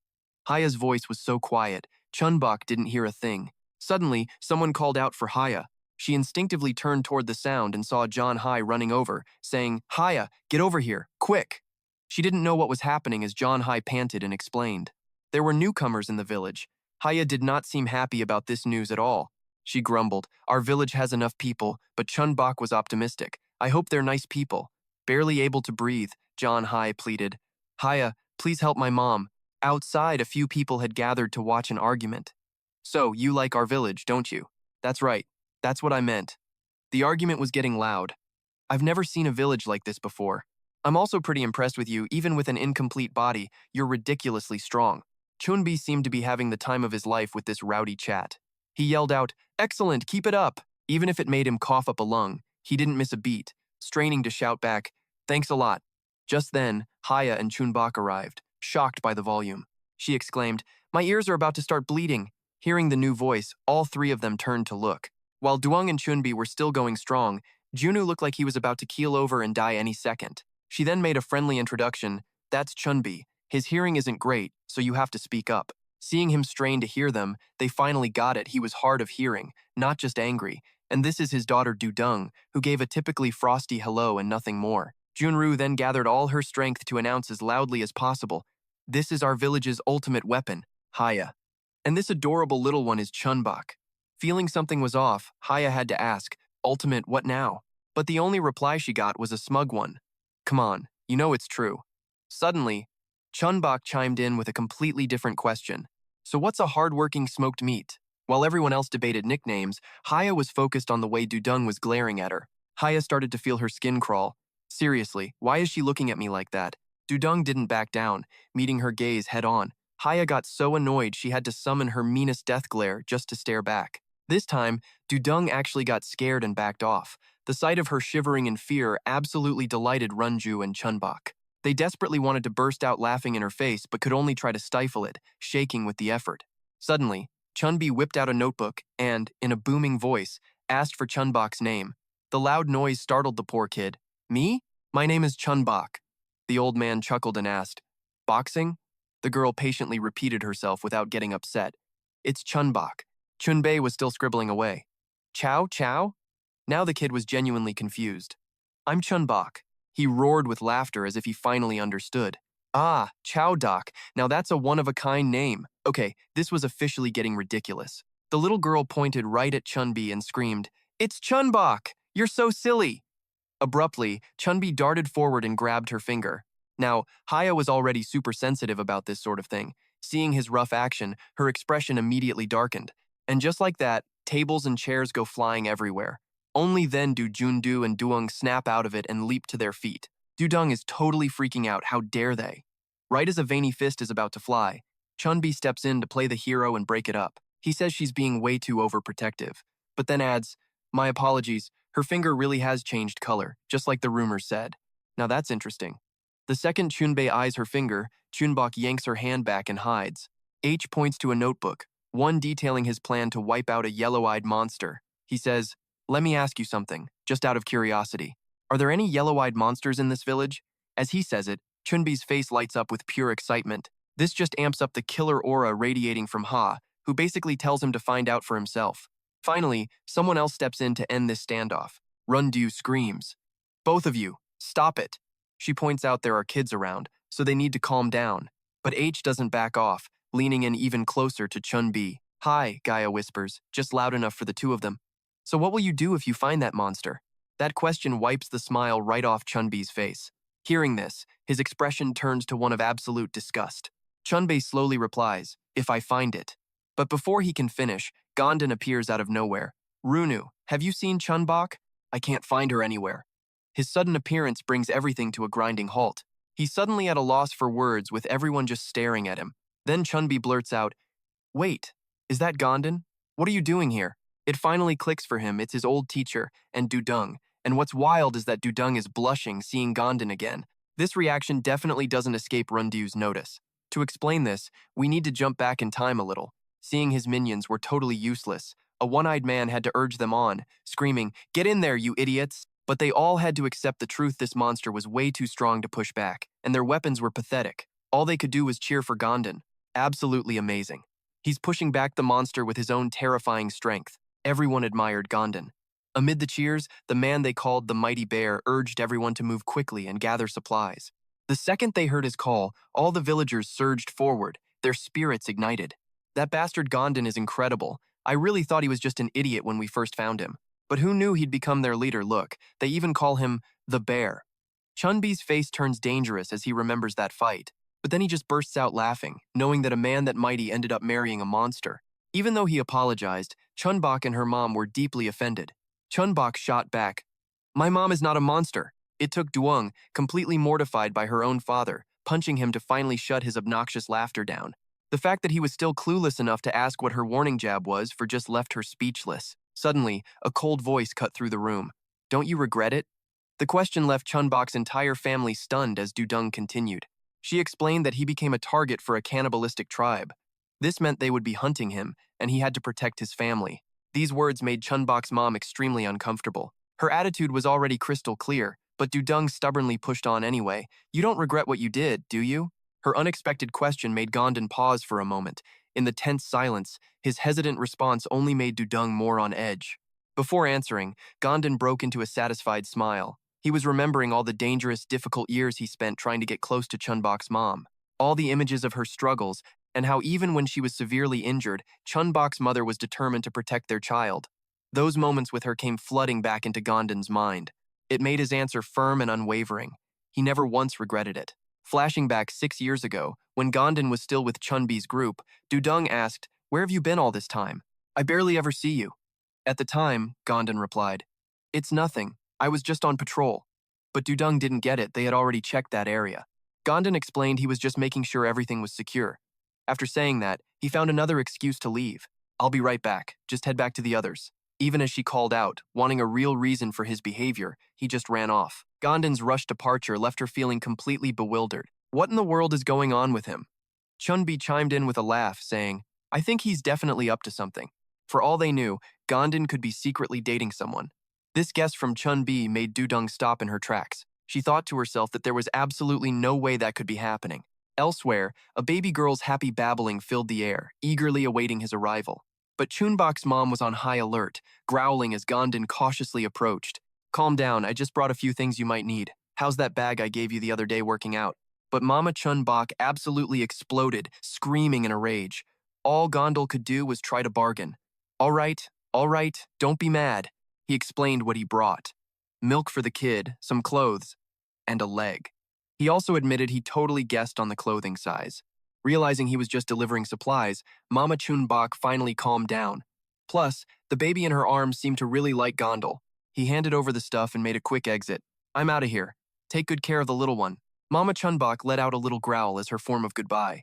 Haya's voice was so quiet, Chun-Bok didn't hear a thing. Suddenly, someone called out for Haya. She instinctively turned toward the sound and saw John Hai running over, saying, "Haya, get over here, quick!" She didn't know what was happening as John Hai panted and explained. There were newcomers in the village. Haya did not seem happy about this news at all. She grumbled, "Our village has enough people," but Chun-Bok was optimistic. "I hope they're nice people." Barely able to breathe, John Hai pleaded, "Haya, please help my mom." Outside, a few people had gathered to watch an argument. "So, you like our village, don't you?" "That's right. That's what I meant." The argument was getting loud. "I've never seen a village like this before. I'm also pretty impressed with you. Even with an incomplete body, you're ridiculously strong. Chun-Bi seemed to be having the time of his life with this rowdy chat. He yelled out, "Excellent, keep it up!" Even if it made him cough up a lung, he didn't miss a beat, straining to shout back, "Thanks a lot." Just then, Haya and Chun-Bok arrived, shocked by the volume. She exclaimed, "My ears are about to start bleeding." Hearing the new voice, all three of them turned to look. While Dung and Chun-Bi were still going strong, Junu looked like he was about to keel over and die any second. She then made a friendly introduction. "That's Chun-Bi. His hearing isn't great, so you have to speak up." Seeing him strain to hear them, they finally got it. He was hard of hearing, not just angry. And this is his daughter Dung, who gave a typically frosty hello and nothing more. Junru then gathered all her strength to announce as loudly as possible, "This is our village's ultimate weapon, Haya. And this adorable little one is Chun-Bok." Feeling something was off, Haya had to ask, "Ultimate what now?" But the only reply she got was a smug one. "Come on, you know it's true." Suddenly, Chun-Bok chimed in with a completely different question. "So what's a hard-working smoked meat?" While everyone else debated nicknames, Haya was focused on the way Dung was glaring at her. Haya started to feel her skin crawl. "Seriously, why is she looking at me like that?" Dung didn't back down, meeting her gaze head-on. Haya got so annoyed she had to summon her meanest death glare just to stare back. This time, Dung actually got scared and backed off. The sight of her shivering in fear absolutely delighted Runju and Chun-Bok. They desperately wanted to burst out laughing in her face but could only try to stifle it, shaking with the effort. Suddenly, Chun-Bi whipped out a notebook and, in a booming voice, asked for Chun-Bok's name. The loud noise startled the poor kid. "Me? My name is Chun-Bok." The old man chuckled and asked, "Boxing?" The girl patiently repeated herself without getting upset. "It's Chun-Bok." Chun-Bei was still scribbling away. "Chow, chow?" Now the kid was genuinely confused. "I'm Chun-Bok." He roared with laughter as if he finally understood. "Ah, Chow Doc, now that's a one-of-a-kind name." Okay, this was officially getting ridiculous. The little girl pointed right at Chun-Bi and screamed, "It's Chun-Bok! You're so silly!" Abruptly, Chun-Bi darted forward and grabbed her finger. Now, Haya was already super sensitive about this sort of thing. Seeing his rough action, her expression immediately darkened. And just like that, tables and chairs go flying everywhere. Only then do Jundu and Duong snap out of it and leap to their feet. Dung is totally freaking out. How dare they? Right as a veiny fist is about to fly, Chun-Bi steps in to play the hero and break it up. He says she's being way too overprotective, but then adds, "My apologies, her finger really has changed color, just like the rumors said." Now that's interesting. The second Chun-Bei eyes her finger, Chun-Bok yanks her hand back and hides. H points to a notebook, one detailing his plan to wipe out a yellow-eyed monster. He says, "Let me ask you something, just out of curiosity. Are there any yellow-eyed monsters in this village?" As he says it, Chun-Bi's face lights up with pure excitement. This just amps up the killer aura radiating from Ha, who basically tells him to find out for himself. Finally, someone else steps in to end this standoff. Rundu screams, "Both of you, stop it." She points out there are kids around, so they need to calm down. But H doesn't back off, leaning in even closer to Chun-Bi. "Hi," Gaia whispers, just loud enough for the two of them. "So what will you do if you find that monster?" That question wipes the smile right off Chun-Bi's face. Hearing this, his expression turns to one of absolute disgust. Chun-Bei slowly replies, "If I find it." But before he can finish, Gom-don appears out of nowhere. "Runu, have you seen Chun-Bok? I can't find her anywhere." His sudden appearance brings everything to a grinding halt. He's suddenly at a loss for words with everyone just staring at him. Then Chun-Bi blurts out, "Wait, is that Gom-don? What are you doing here?" It finally clicks for him. It's his old teacher, and Dung. And what's wild is that Dung is blushing seeing Gom-don again. This reaction definitely doesn't escape Rundu's notice. To explain this, we need to jump back in time a little. Seeing his minions were totally useless, a one-eyed man had to urge them on, screaming, "Get in there, you idiots!" But they all had to accept the truth: this monster was way too strong to push back, and their weapons were pathetic. All they could do was cheer for Gom-don. Absolutely amazing. He's pushing back the monster with his own terrifying strength. Everyone admired Gom-don. Amid the cheers, the man they called the Mighty Bear urged everyone to move quickly and gather supplies. The second they heard his call, all the villagers surged forward, their spirits ignited. "That bastard Gom-don is incredible. I really thought he was just an idiot when we first found him. But who knew he'd become their leader? Look, they even call him the Bear." Chun-Bi's face turns dangerous as he remembers that fight, but then he just bursts out laughing, knowing that a man that mighty ended up marrying a monster. Even though he apologized, Chun-Bok and her mom were deeply offended. Chun-Bok shot back, "My mom is not a monster. It took Dung, completely mortified by her own father, punching him to finally shut his obnoxious laughter down. The fact that he was still clueless enough to ask what her warning jab was for just left her speechless. Suddenly, a cold voice cut through the room. Don't you regret it? The question left Chun-Bok's entire family stunned as Dung continued. She explained that he became a target for a cannibalistic tribe. This meant they would be hunting him, and he had to protect his family. These words made Chun-Bok's mom extremely uncomfortable. Her attitude was already crystal clear, but Dung stubbornly pushed on anyway. You don't regret what you did, do you? Her unexpected question made Gom-don pause for a moment. In the tense silence, his hesitant response only made Dung more on edge. Before answering, Gom-don broke into a satisfied smile. He was remembering all the dangerous, difficult years he spent trying to get close to Chun-Bok's mom. All the images of her struggles, and how even when she was severely injured, Chun-Bok's mother was determined to protect their child. Those moments with her came flooding back into Gom-don's mind. It made his answer firm and unwavering. He never once regretted it. Flashing back 6 years ago, when Gom-don was still with Chun-Bi's group, Dung asked, "Where have you been all this time? I barely ever see you." At the time, Gom-don replied, "It's nothing. I was just on patrol." But Dung didn't get it. They had already checked that area. Gom-don explained he was just making sure everything was secure. After saying that, he found another excuse to leave. "I'll be right back. Just head back to the others." Even as she called out, wanting a real reason for his behavior, he just ran off. Gom-don's rushed departure left her feeling completely bewildered. What in the world is going on with him? Chun-Bi chimed in with a laugh, saying, "I think he's definitely up to something." For all they knew, Gom-don could be secretly dating someone. This guess from Chun-Bi made Dung stop in her tracks. She thought to herself that there was absolutely no way that could be happening. Elsewhere, a baby girl's happy babbling filled the air, eagerly awaiting his arrival. But Chun-Bok's mom was on high alert, growling as Gom-don cautiously approached. "Calm down, I just brought a few things you might need. How's that bag I gave you the other day working out?" But Mama Chun-Bok absolutely exploded, screaming in a rage. All Gondal could do was try to bargain. All right, don't be mad." He explained what he brought. Milk for the kid, some clothes, and a leg. He also admitted he totally guessed on the clothing size. Realizing he was just delivering supplies, Mama Chun-Bok finally calmed down. Plus, the baby in her arms seemed to really like Gondal. He handed over the stuff and made a quick exit. "I'm out of here. Take good care of the little one." Mama Chun-Bok let out a little growl as her form of goodbye.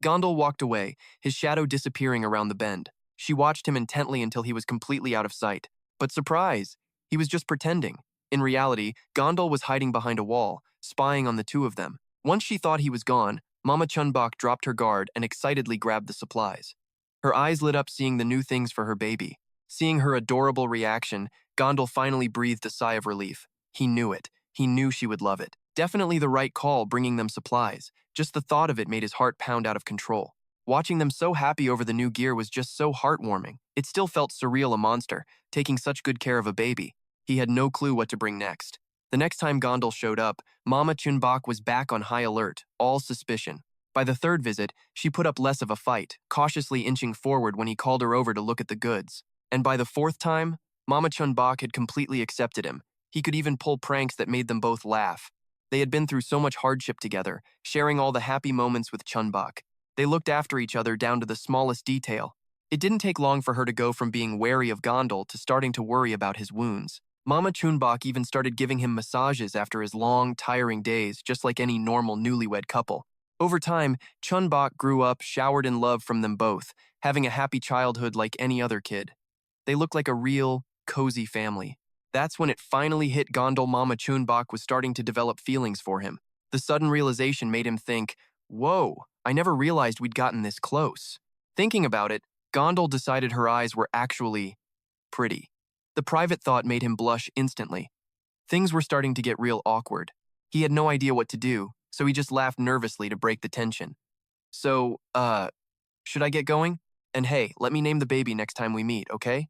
Gondal walked away, his shadow disappearing around the bend. She watched him intently until he was completely out of sight. But surprise! He was just pretending. In reality, Gondal was hiding behind a wall, spying on the two of them. Once she thought he was gone, Mama Chun-Bok dropped her guard and excitedly grabbed the supplies. Her eyes lit up seeing the new things for her baby. Seeing her adorable reaction, Gondal finally breathed a sigh of relief. He knew it. He knew she would love it. Definitely the right call bringing them supplies. Just the thought of it made his heart pound out of control. Watching them so happy over the new gear was just so heartwarming. It still felt surreal, a monster, taking such good care of a baby. He had no clue what to bring next. The next time Gondal showed up, Mama Chun-Bok was back on high alert, all suspicion. By the third visit, she put up less of a fight, cautiously inching forward when he called her over to look at the goods. And by the fourth time, Mama Chun-Bok had completely accepted him. He could even pull pranks that made them both laugh. They had been through so much hardship together, sharing all the happy moments with Chun-Bok. They looked after each other down to the smallest detail. It didn't take long for her to go from being wary of Gondal to starting to worry about his wounds. Mama Chun-Bok even started giving him massages after his long, tiring days, just like any normal newlywed couple. Over time, Chun-Bok grew up, showered in love from them both, having a happy childhood like any other kid. They looked like a real, cozy family. That's when it finally hit Gondal. Mama Chun-Bok was starting to develop feelings for him. The sudden realization made him think, "Whoa, I never realized we'd gotten this close." Thinking about it, Gondal decided her eyes were actually pretty. The private thought made him blush instantly. Things were starting to get real awkward. He had no idea what to do, so he just laughed nervously to break the tension. "So, should I get going? And hey, let me name the baby next time we meet, okay?"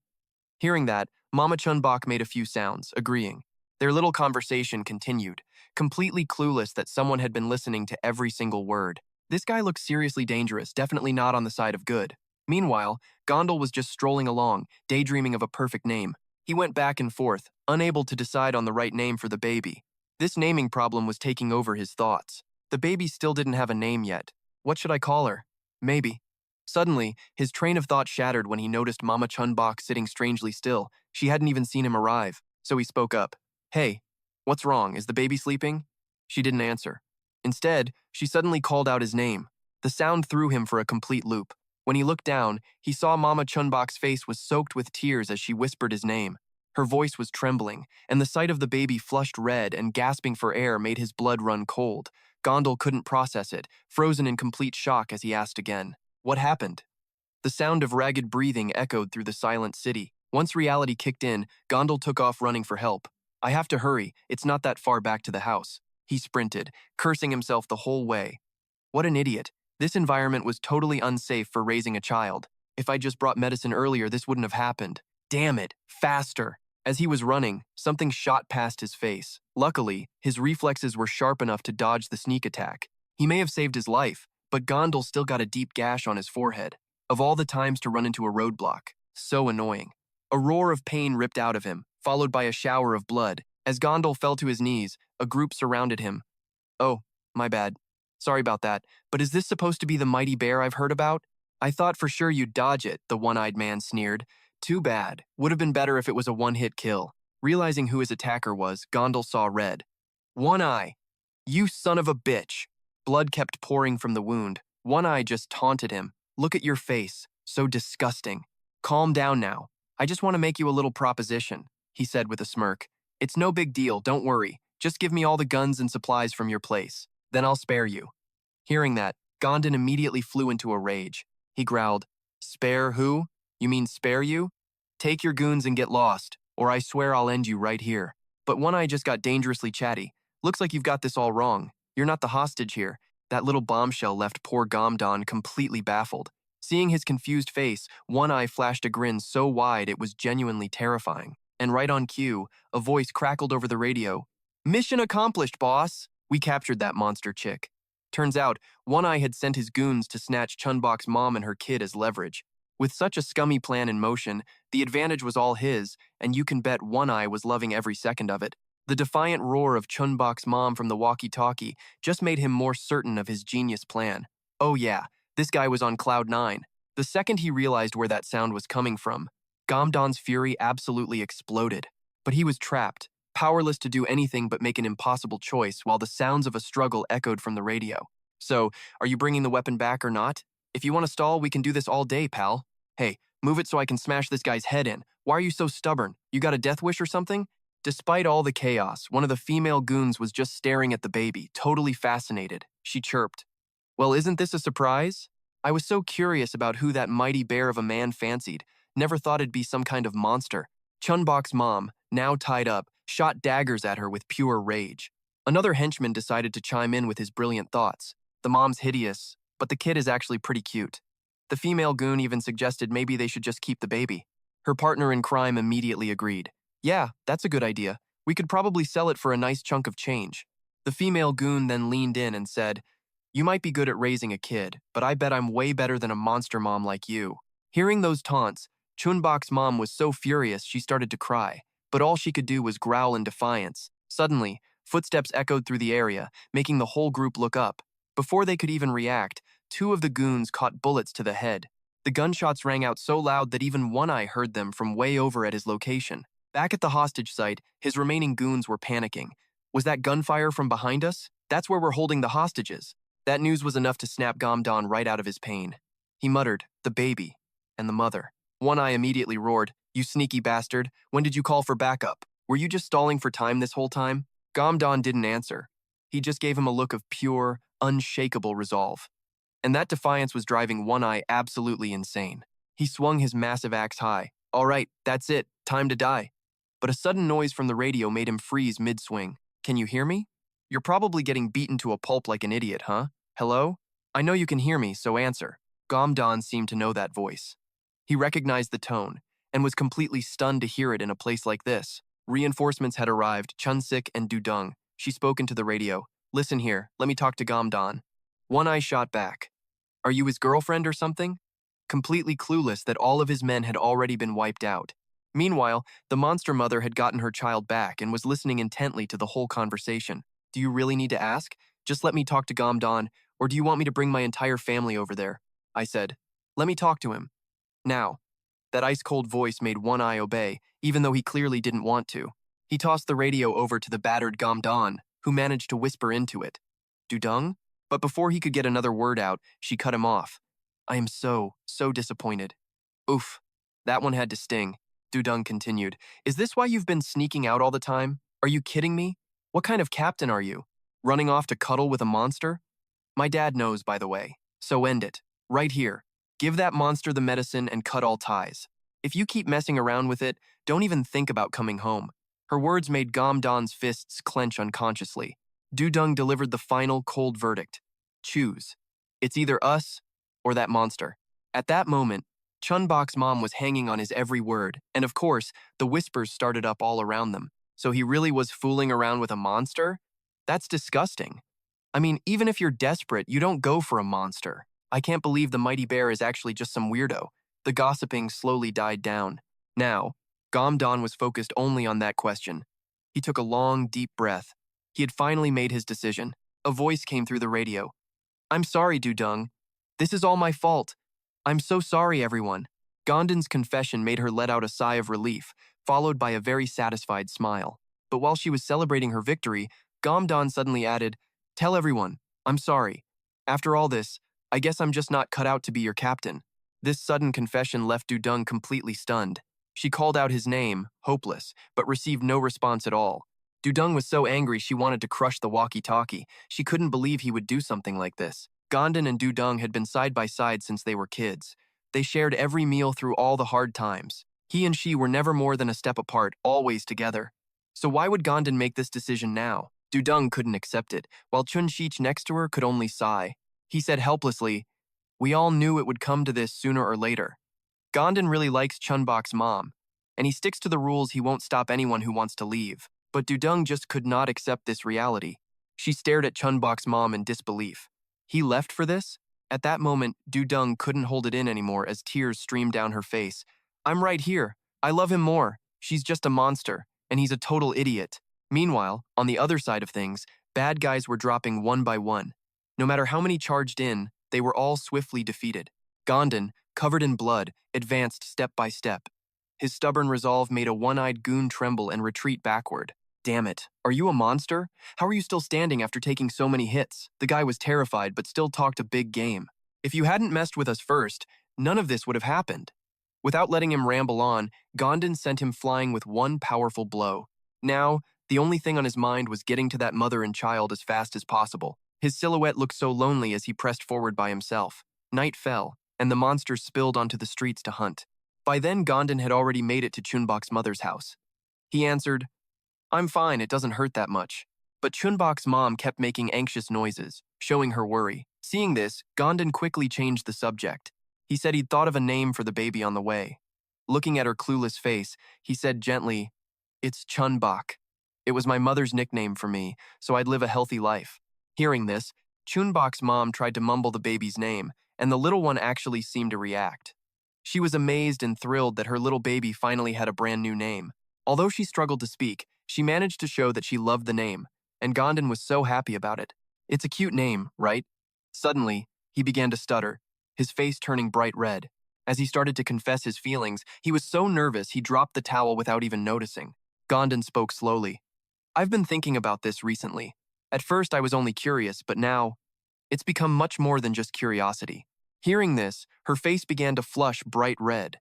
Hearing that, Mama Chun-Bok made a few sounds, agreeing. Their little conversation continued, completely clueless that someone had been listening to every single word. This guy looked seriously dangerous, definitely not on the side of good. Meanwhile, Gondal was just strolling along, daydreaming of a perfect name. He went back and forth, unable to decide on the right name for the baby. This naming problem was taking over his thoughts. The baby still didn't have a name yet. What should I call her? Maybe. Suddenly, his train of thought shattered when he noticed Mama Chun-Bok sitting strangely still. She hadn't even seen him arrive, so he spoke up. "Hey, What's wrong? Is the baby sleeping? She didn't answer. Instead, she suddenly called out his name. The sound threw him for a complete loop. When he looked down, he saw Mama Chun-Bok's face was soaked with tears as she whispered his name. Her voice was trembling, and the sight of the baby flushed red and gasping for air made his blood run cold. Gondal couldn't process it, frozen in complete shock as he asked again, "What happened?" The sound of ragged breathing echoed through the silent city. Once reality kicked in, Gondal took off running for help. "I have to hurry, it's not that far back to the house." He sprinted, cursing himself the whole way. What an idiot. This environment was totally unsafe for raising a child. If I just brought medicine earlier, this wouldn't have happened. Damn it, faster. As he was running, something shot past his face. Luckily, his reflexes were sharp enough to dodge the sneak attack. He may have saved his life, but Gondal still got a deep gash on his forehead. Of all the times to run into a roadblock, so annoying. A roar of pain ripped out of him, followed by a shower of blood. As Gondal fell to his knees, a group surrounded him. "Oh, my bad. Sorry about that, but is this supposed to be the mighty bear I've heard about? I thought for sure you'd dodge it," the one-eyed man sneered. "Too bad. Would have been better if it was a one-hit kill." Realizing who his attacker was, Gondal saw red. "One Eye! You son of a bitch!" Blood kept pouring from the wound. One Eye just taunted him. "Look at your face. So disgusting. Calm down now. I just want to make you a little proposition," he said with a smirk. "It's no big deal, don't worry. Just give me all the guns and supplies from your place. Then I'll spare you." Hearing that, Gondon immediately flew into a rage. He growled, "Spare who? You mean spare you? Take your goons and get lost, or I swear I'll end you right here." But One Eye just got dangerously chatty. "Looks like you've got this all wrong. You're not the hostage here." That little bombshell left poor Gom-don completely baffled. Seeing his confused face, One Eye flashed a grin so wide it was genuinely terrifying. And right on cue, a voice crackled over the radio. "Mission accomplished, boss! We captured that monster chick." Turns out, One Eye had sent his goons to snatch Chun-Bok's mom and her kid as leverage. With such a scummy plan in motion, the advantage was all his, and you can bet One Eye was loving every second of it. The defiant roar of Chun-Bok's mom from the walkie-talkie just made him more certain of his genius plan. Oh yeah, this guy was on cloud nine. The second he realized where that sound was coming from, Gom-don's fury absolutely exploded. But he was trapped, powerless to do anything but make an impossible choice while the sounds of a struggle echoed from the radio. "So, are you bringing the weapon back or not? If you want to stall, we can do this all day, pal. Hey, move it so I can smash this guy's head in. Why are you so stubborn? You got a death wish or something?" Despite all the chaos, one of the female goons was just staring at the baby, totally fascinated. She chirped, "Well, isn't this a surprise? I was so curious about who that mighty bear of a man fancied. Never thought it'd be some kind of monster." Chun-Bok's mom, now tied up, shot daggers at her with pure rage. Another henchman decided to chime in with his brilliant thoughts. "The mom's hideous, but the kid is actually pretty cute." The female goon even suggested maybe they should just keep the baby. Her partner in crime immediately agreed. "Yeah, that's a good idea. We could probably sell it for a nice chunk of change." The female goon then leaned in and said, "You might be good at raising a kid, but I bet I'm way better than a monster mom like you." Hearing those taunts, Chun-Bok's mom was so furious she started to cry, but all she could do was growl in defiance. Suddenly, footsteps echoed through the area, making the whole group look up. Before they could even react, two of the goons caught bullets to the head. The gunshots rang out so loud that even One Eye heard them from way over at his location. Back at the hostage site, his remaining goons were panicking. "Was that gunfire from behind us? That's where we're holding the hostages." That news was enough to snap Gom-don right out of his pain. He muttered, "The baby, and the mother." One Eye immediately roared, "You sneaky bastard, when did you call for backup? Were you just stalling for time this whole time?" Gom-don didn't answer. He just gave him a look of pure, unshakable resolve. And that defiance was driving One Eye absolutely insane. He swung his massive axe high. "All right, that's it, time to die." But a sudden noise from the radio made him freeze mid-swing. "Can you hear me? You're probably getting beaten to a pulp like an idiot, huh? Hello? I know you can hear me, so answer." Gom-don seemed to know that voice. He recognized the tone, and was completely stunned to hear it in a place like this. Reinforcements had arrived, Chun-Sik and Dung. She spoke into the radio. "Listen here, let me talk to Gom-don." One Eye shot back. "Are you his girlfriend or something?" Completely clueless that all of his men had already been wiped out. Meanwhile, the monster mother had gotten her child back and was listening intently to the whole conversation. "Do you really need to ask? Just let me talk to Gom-don, or do you want me to bring my entire family over there?" I said. "Let me talk to him. Now." That ice-cold voice made One Eye obey, even though he clearly didn't want to. He tossed the radio over to the battered Gom-don, who managed to whisper into it, "Dung?" But before he could get another word out, she cut him off. "I am so disappointed." "Oof, that one had to sting," Dung continued. "Is this why you've been sneaking out all the time? Are you kidding me? What kind of captain are you? Running off to cuddle with a monster? My dad knows, by the way. So end it. Right here. Give that monster the medicine and cut all ties. If you keep messing around with it, don't even think about coming home." Her words made Gom-don's fists clench unconsciously. Dung delivered the final, cold verdict. "Choose. It's either us or that monster." At that moment, Chun-Bok's mom was hanging on his every word, and of course, the whispers started up all around them. So he really was fooling around with a monster? That's disgusting. I mean, even if you're desperate, you don't go for a monster. I can't believe the mighty bear is actually just some weirdo. The gossiping slowly died down. Now, Gom-don was focused only on that question. He took a long, deep breath. He had finally made his decision. A voice came through the radio. "I'm sorry, Dung. This is all my fault. I'm so sorry, everyone." Gondon's confession made her let out a sigh of relief, followed by a very satisfied smile. But while she was celebrating her victory, Gom-don suddenly added, "Tell everyone, I'm sorry. After all this, I guess I'm just not cut out to be your captain." This sudden confession left Dung completely stunned. She called out his name, hopeless, but received no response at all. Dung was so angry she wanted to crush the walkie-talkie. She couldn't believe he would do something like this. Gondon and Dung had been side by side since they were kids. They shared every meal through all the hard times. He and she were never more than a step apart, always together. So why would Gondon make this decision now? Dung couldn't accept it, while Chun-Shich next to her could only sigh. He said helplessly, "We all knew it would come to this sooner or later." Gondon really likes Chun-Bok's mom, and he sticks to the rules. He won't stop anyone who wants to leave. But Dung just could not accept this reality. She stared at Chun-Bok's mom in disbelief. He left for this? At that moment, Dung couldn't hold it in anymore as tears streamed down her face. "I'm right here. I love him more. She's just a monster, and he's a total idiot." Meanwhile, on the other side of things, bad guys were dropping one by one. No matter how many charged in, they were all swiftly defeated. Gondon, covered in blood, advanced step by step. His stubborn resolve made a one-eyed goon tremble and retreat backward. "Damn it, are you a monster? How are you still standing after taking so many hits?" The guy was terrified but still talked a big game. "If you hadn't messed with us first, none of this would have happened." Without letting him ramble on, Gondon sent him flying with one powerful blow. Now, the only thing on his mind was getting to that mother and child as fast as possible. His silhouette looked so lonely as he pressed forward by himself. Night fell, and the monsters spilled onto the streets to hunt. By then, Gondon had already made it to Chun-Bok's mother's house. He answered, "I'm fine, it doesn't hurt that much." But Chun-Bok's mom kept making anxious noises, showing her worry. Seeing this, Gondon quickly changed the subject. He said he'd thought of a name for the baby on the way. Looking at her clueless face, he said gently, "It's Chun-Bok. It was my mother's nickname for me, so I'd live a healthy life." Hearing this, Chun-Bok's mom tried to mumble the baby's name, and the little one actually seemed to react. She was amazed and thrilled that her little baby finally had a brand new name. Although she struggled to speak, she managed to show that she loved the name, and Gondon was so happy about it. "It's a cute name, right?" Suddenly, he began to stutter, his face turning bright red. As he started to confess his feelings, he was so nervous he dropped the towel without even noticing. Gondon spoke slowly. "I've been thinking about this recently. At first I was only curious, but now, it's become much more than just curiosity." Hearing this, her face began to flush bright red.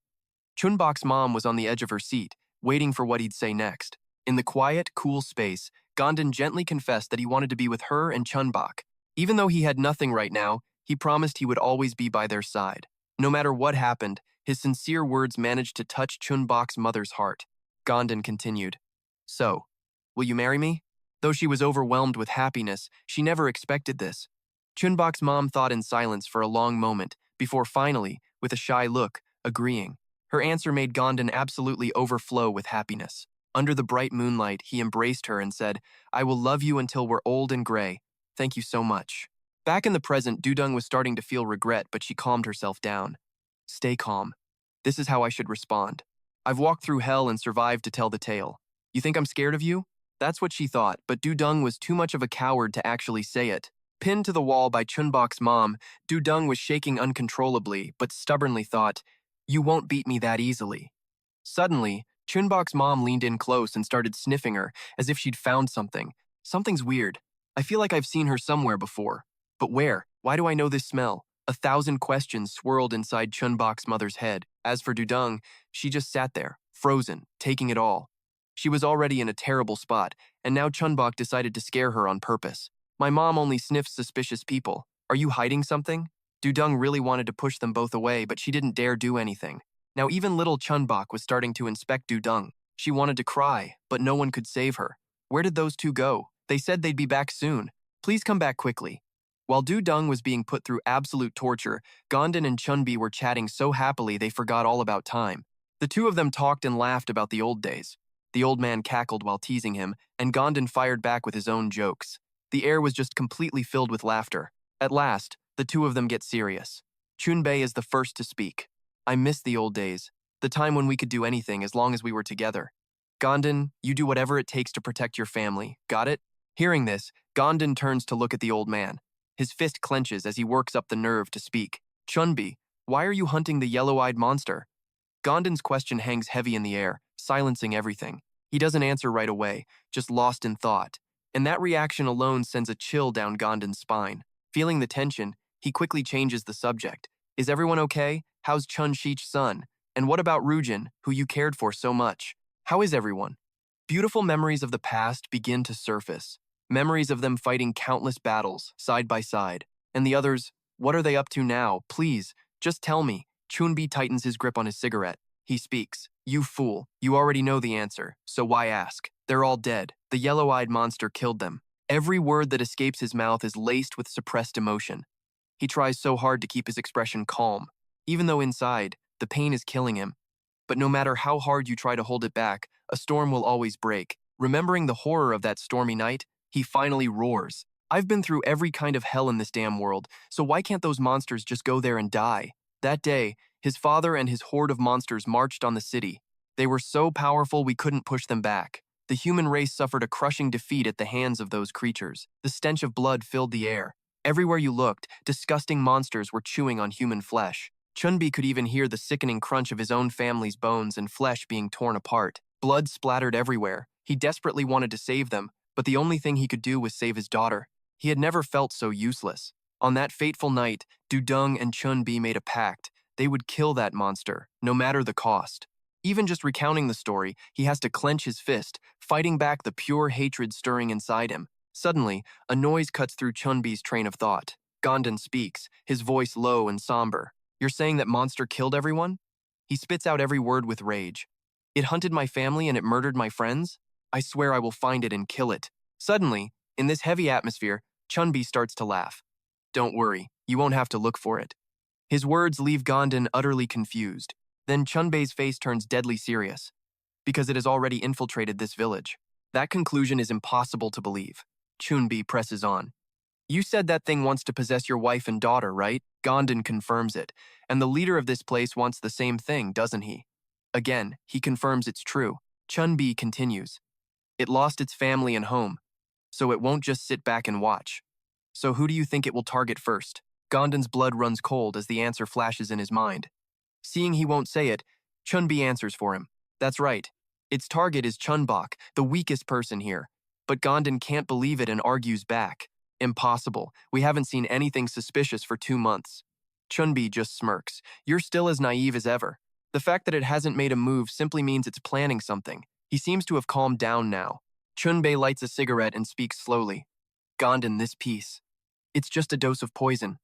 Chun-Bok's mom was on the edge of her seat, waiting for what he'd say next. In the quiet, cool space, Gondon gently confessed that he wanted to be with her and Chun-Bok. Even though he had nothing right now, he promised he would always be by their side. No matter what happened, his sincere words managed to touch Chun-Bok's mother's heart. Gondon continued, "So, will you marry me?" Though she was overwhelmed with happiness, she never expected this. Chun-Bok's mom thought in silence for a long moment, before finally, with a shy look, agreeing. Her answer made Gondon absolutely overflow with happiness. Under the bright moonlight, he embraced her and said, "I will love you until we're old and gray. Thank you so much." Back in the present, Dung was starting to feel regret, but she calmed herself down. "Stay calm. This is how I should respond. I've walked through hell and survived to tell the tale. You think I'm scared of you?" That's what she thought, but Dung was too much of a coward to actually say it. Pinned to the wall by Chun-Bok's mom, Dung was shaking uncontrollably, but stubbornly thought, "You won't beat me that easily." Suddenly, Chun-Bok's mom leaned in close and started sniffing her as if she'd found something. Something's weird. I feel like I've seen her somewhere before. But where? Why do I know this smell? 1,000 questions swirled inside Chun-Bok's mother's head. As for Dung, she just sat there, frozen, taking it all. She was already in a terrible spot, and now Chun-Bok decided to scare her on purpose. My mom only sniffs suspicious people. Are you hiding something? Dung really wanted to push them both away, but she didn't dare do anything. Now even little Chun-Bok was starting to inspect Dung. She wanted to cry, but no one could save her. Where did those two go? They said they'd be back soon. Please come back quickly. While Dung was being put through absolute torture, Gom-don and Chun-Bi were chatting so happily they forgot all about time. The two of them talked and laughed about the old days. The old man cackled while teasing him, and Gom-don fired back with his own jokes. The air was just completely filled with laughter. At last, the two of them get serious. Chun-Bei is the first to speak. I miss the old days, the time when we could do anything as long as we were together. Gom-don, you do whatever it takes to protect your family, got it? Hearing this, Gom-don turns to look at the old man. His fist clenches as he works up the nerve to speak. Chun-Bi, why are you hunting the yellow-eyed monster? Gom-don's question hangs heavy in the air, silencing everything. He doesn't answer right away, just lost in thought. And that reaction alone sends a chill down Gom-don's spine. Feeling the tension, he quickly changes the subject. Is everyone okay? How's Chun-Shi's son? And what about Rujin, who you cared for so much? How is everyone? Beautiful memories of the past begin to surface. Memories of them fighting countless battles, side by side. And the others, what are they up to now? Please, just tell me. Chun-Bi tightens his grip on his cigarette. He speaks. You fool. You already know the answer, so why ask? They're all dead. The yellow-eyed monster killed them. Every word that escapes his mouth is laced with suppressed emotion. He tries so hard to keep his expression calm, even though inside, the pain is killing him. But no matter how hard you try to hold it back, a storm will always break. Remembering the horror of that stormy night, he finally roars. I've been through every kind of hell in this damn world, so why can't those monsters just go there and die? That day, his father and his horde of monsters marched on the city. They were so powerful we couldn't push them back. The human race suffered a crushing defeat at the hands of those creatures. The stench of blood filled the air. Everywhere you looked, disgusting monsters were chewing on human flesh. Chun-Bi could even hear the sickening crunch of his own family's bones and flesh being torn apart. Blood splattered everywhere. He desperately wanted to save them, but the only thing he could do was save his daughter. He had never felt so useless. On that fateful night, Dung and Chun-Bi made a pact. They would kill that monster, no matter the cost. Even just recounting the story, he has to clench his fist, fighting back the pure hatred stirring inside him. Suddenly, a noise cuts through Chun-Bi's train of thought. Gom-don speaks, his voice low and somber. You're saying that monster killed everyone? He spits out every word with rage. It hunted my family and it murdered my friends? I swear I will find it and kill it. Suddenly, in this heavy atmosphere, Chun-Bi starts to laugh. Don't worry, you won't have to look for it. His words leave Gom-don utterly confused. Then Chun-Bei's face turns deadly serious. Because it has already infiltrated this village. That conclusion is impossible to believe. Chun-Bi presses on. You said that thing wants to possess your wife and daughter, right? Gom-don confirms it. And the leader of this place wants the same thing, doesn't he? Again, he confirms it's true. Chun-Bi continues. It lost its family and home, so it won't just sit back and watch. So who do you think it will target first? Gom-don's blood runs cold as the answer flashes in his mind. Seeing he won't say it, Chun-Bi answers for him. That's right. Its target is Chun-Bok, the weakest person here. But Gom-don can't believe it and argues back. Impossible. We haven't seen anything suspicious for 2 months. Chun-Bi just smirks. You're still as naive as ever. The fact that it hasn't made a move simply means it's planning something. He seems to have calmed down now. Chun-Bei lights a cigarette and speaks slowly. Gom-don, this piece. It's just a dose of poison.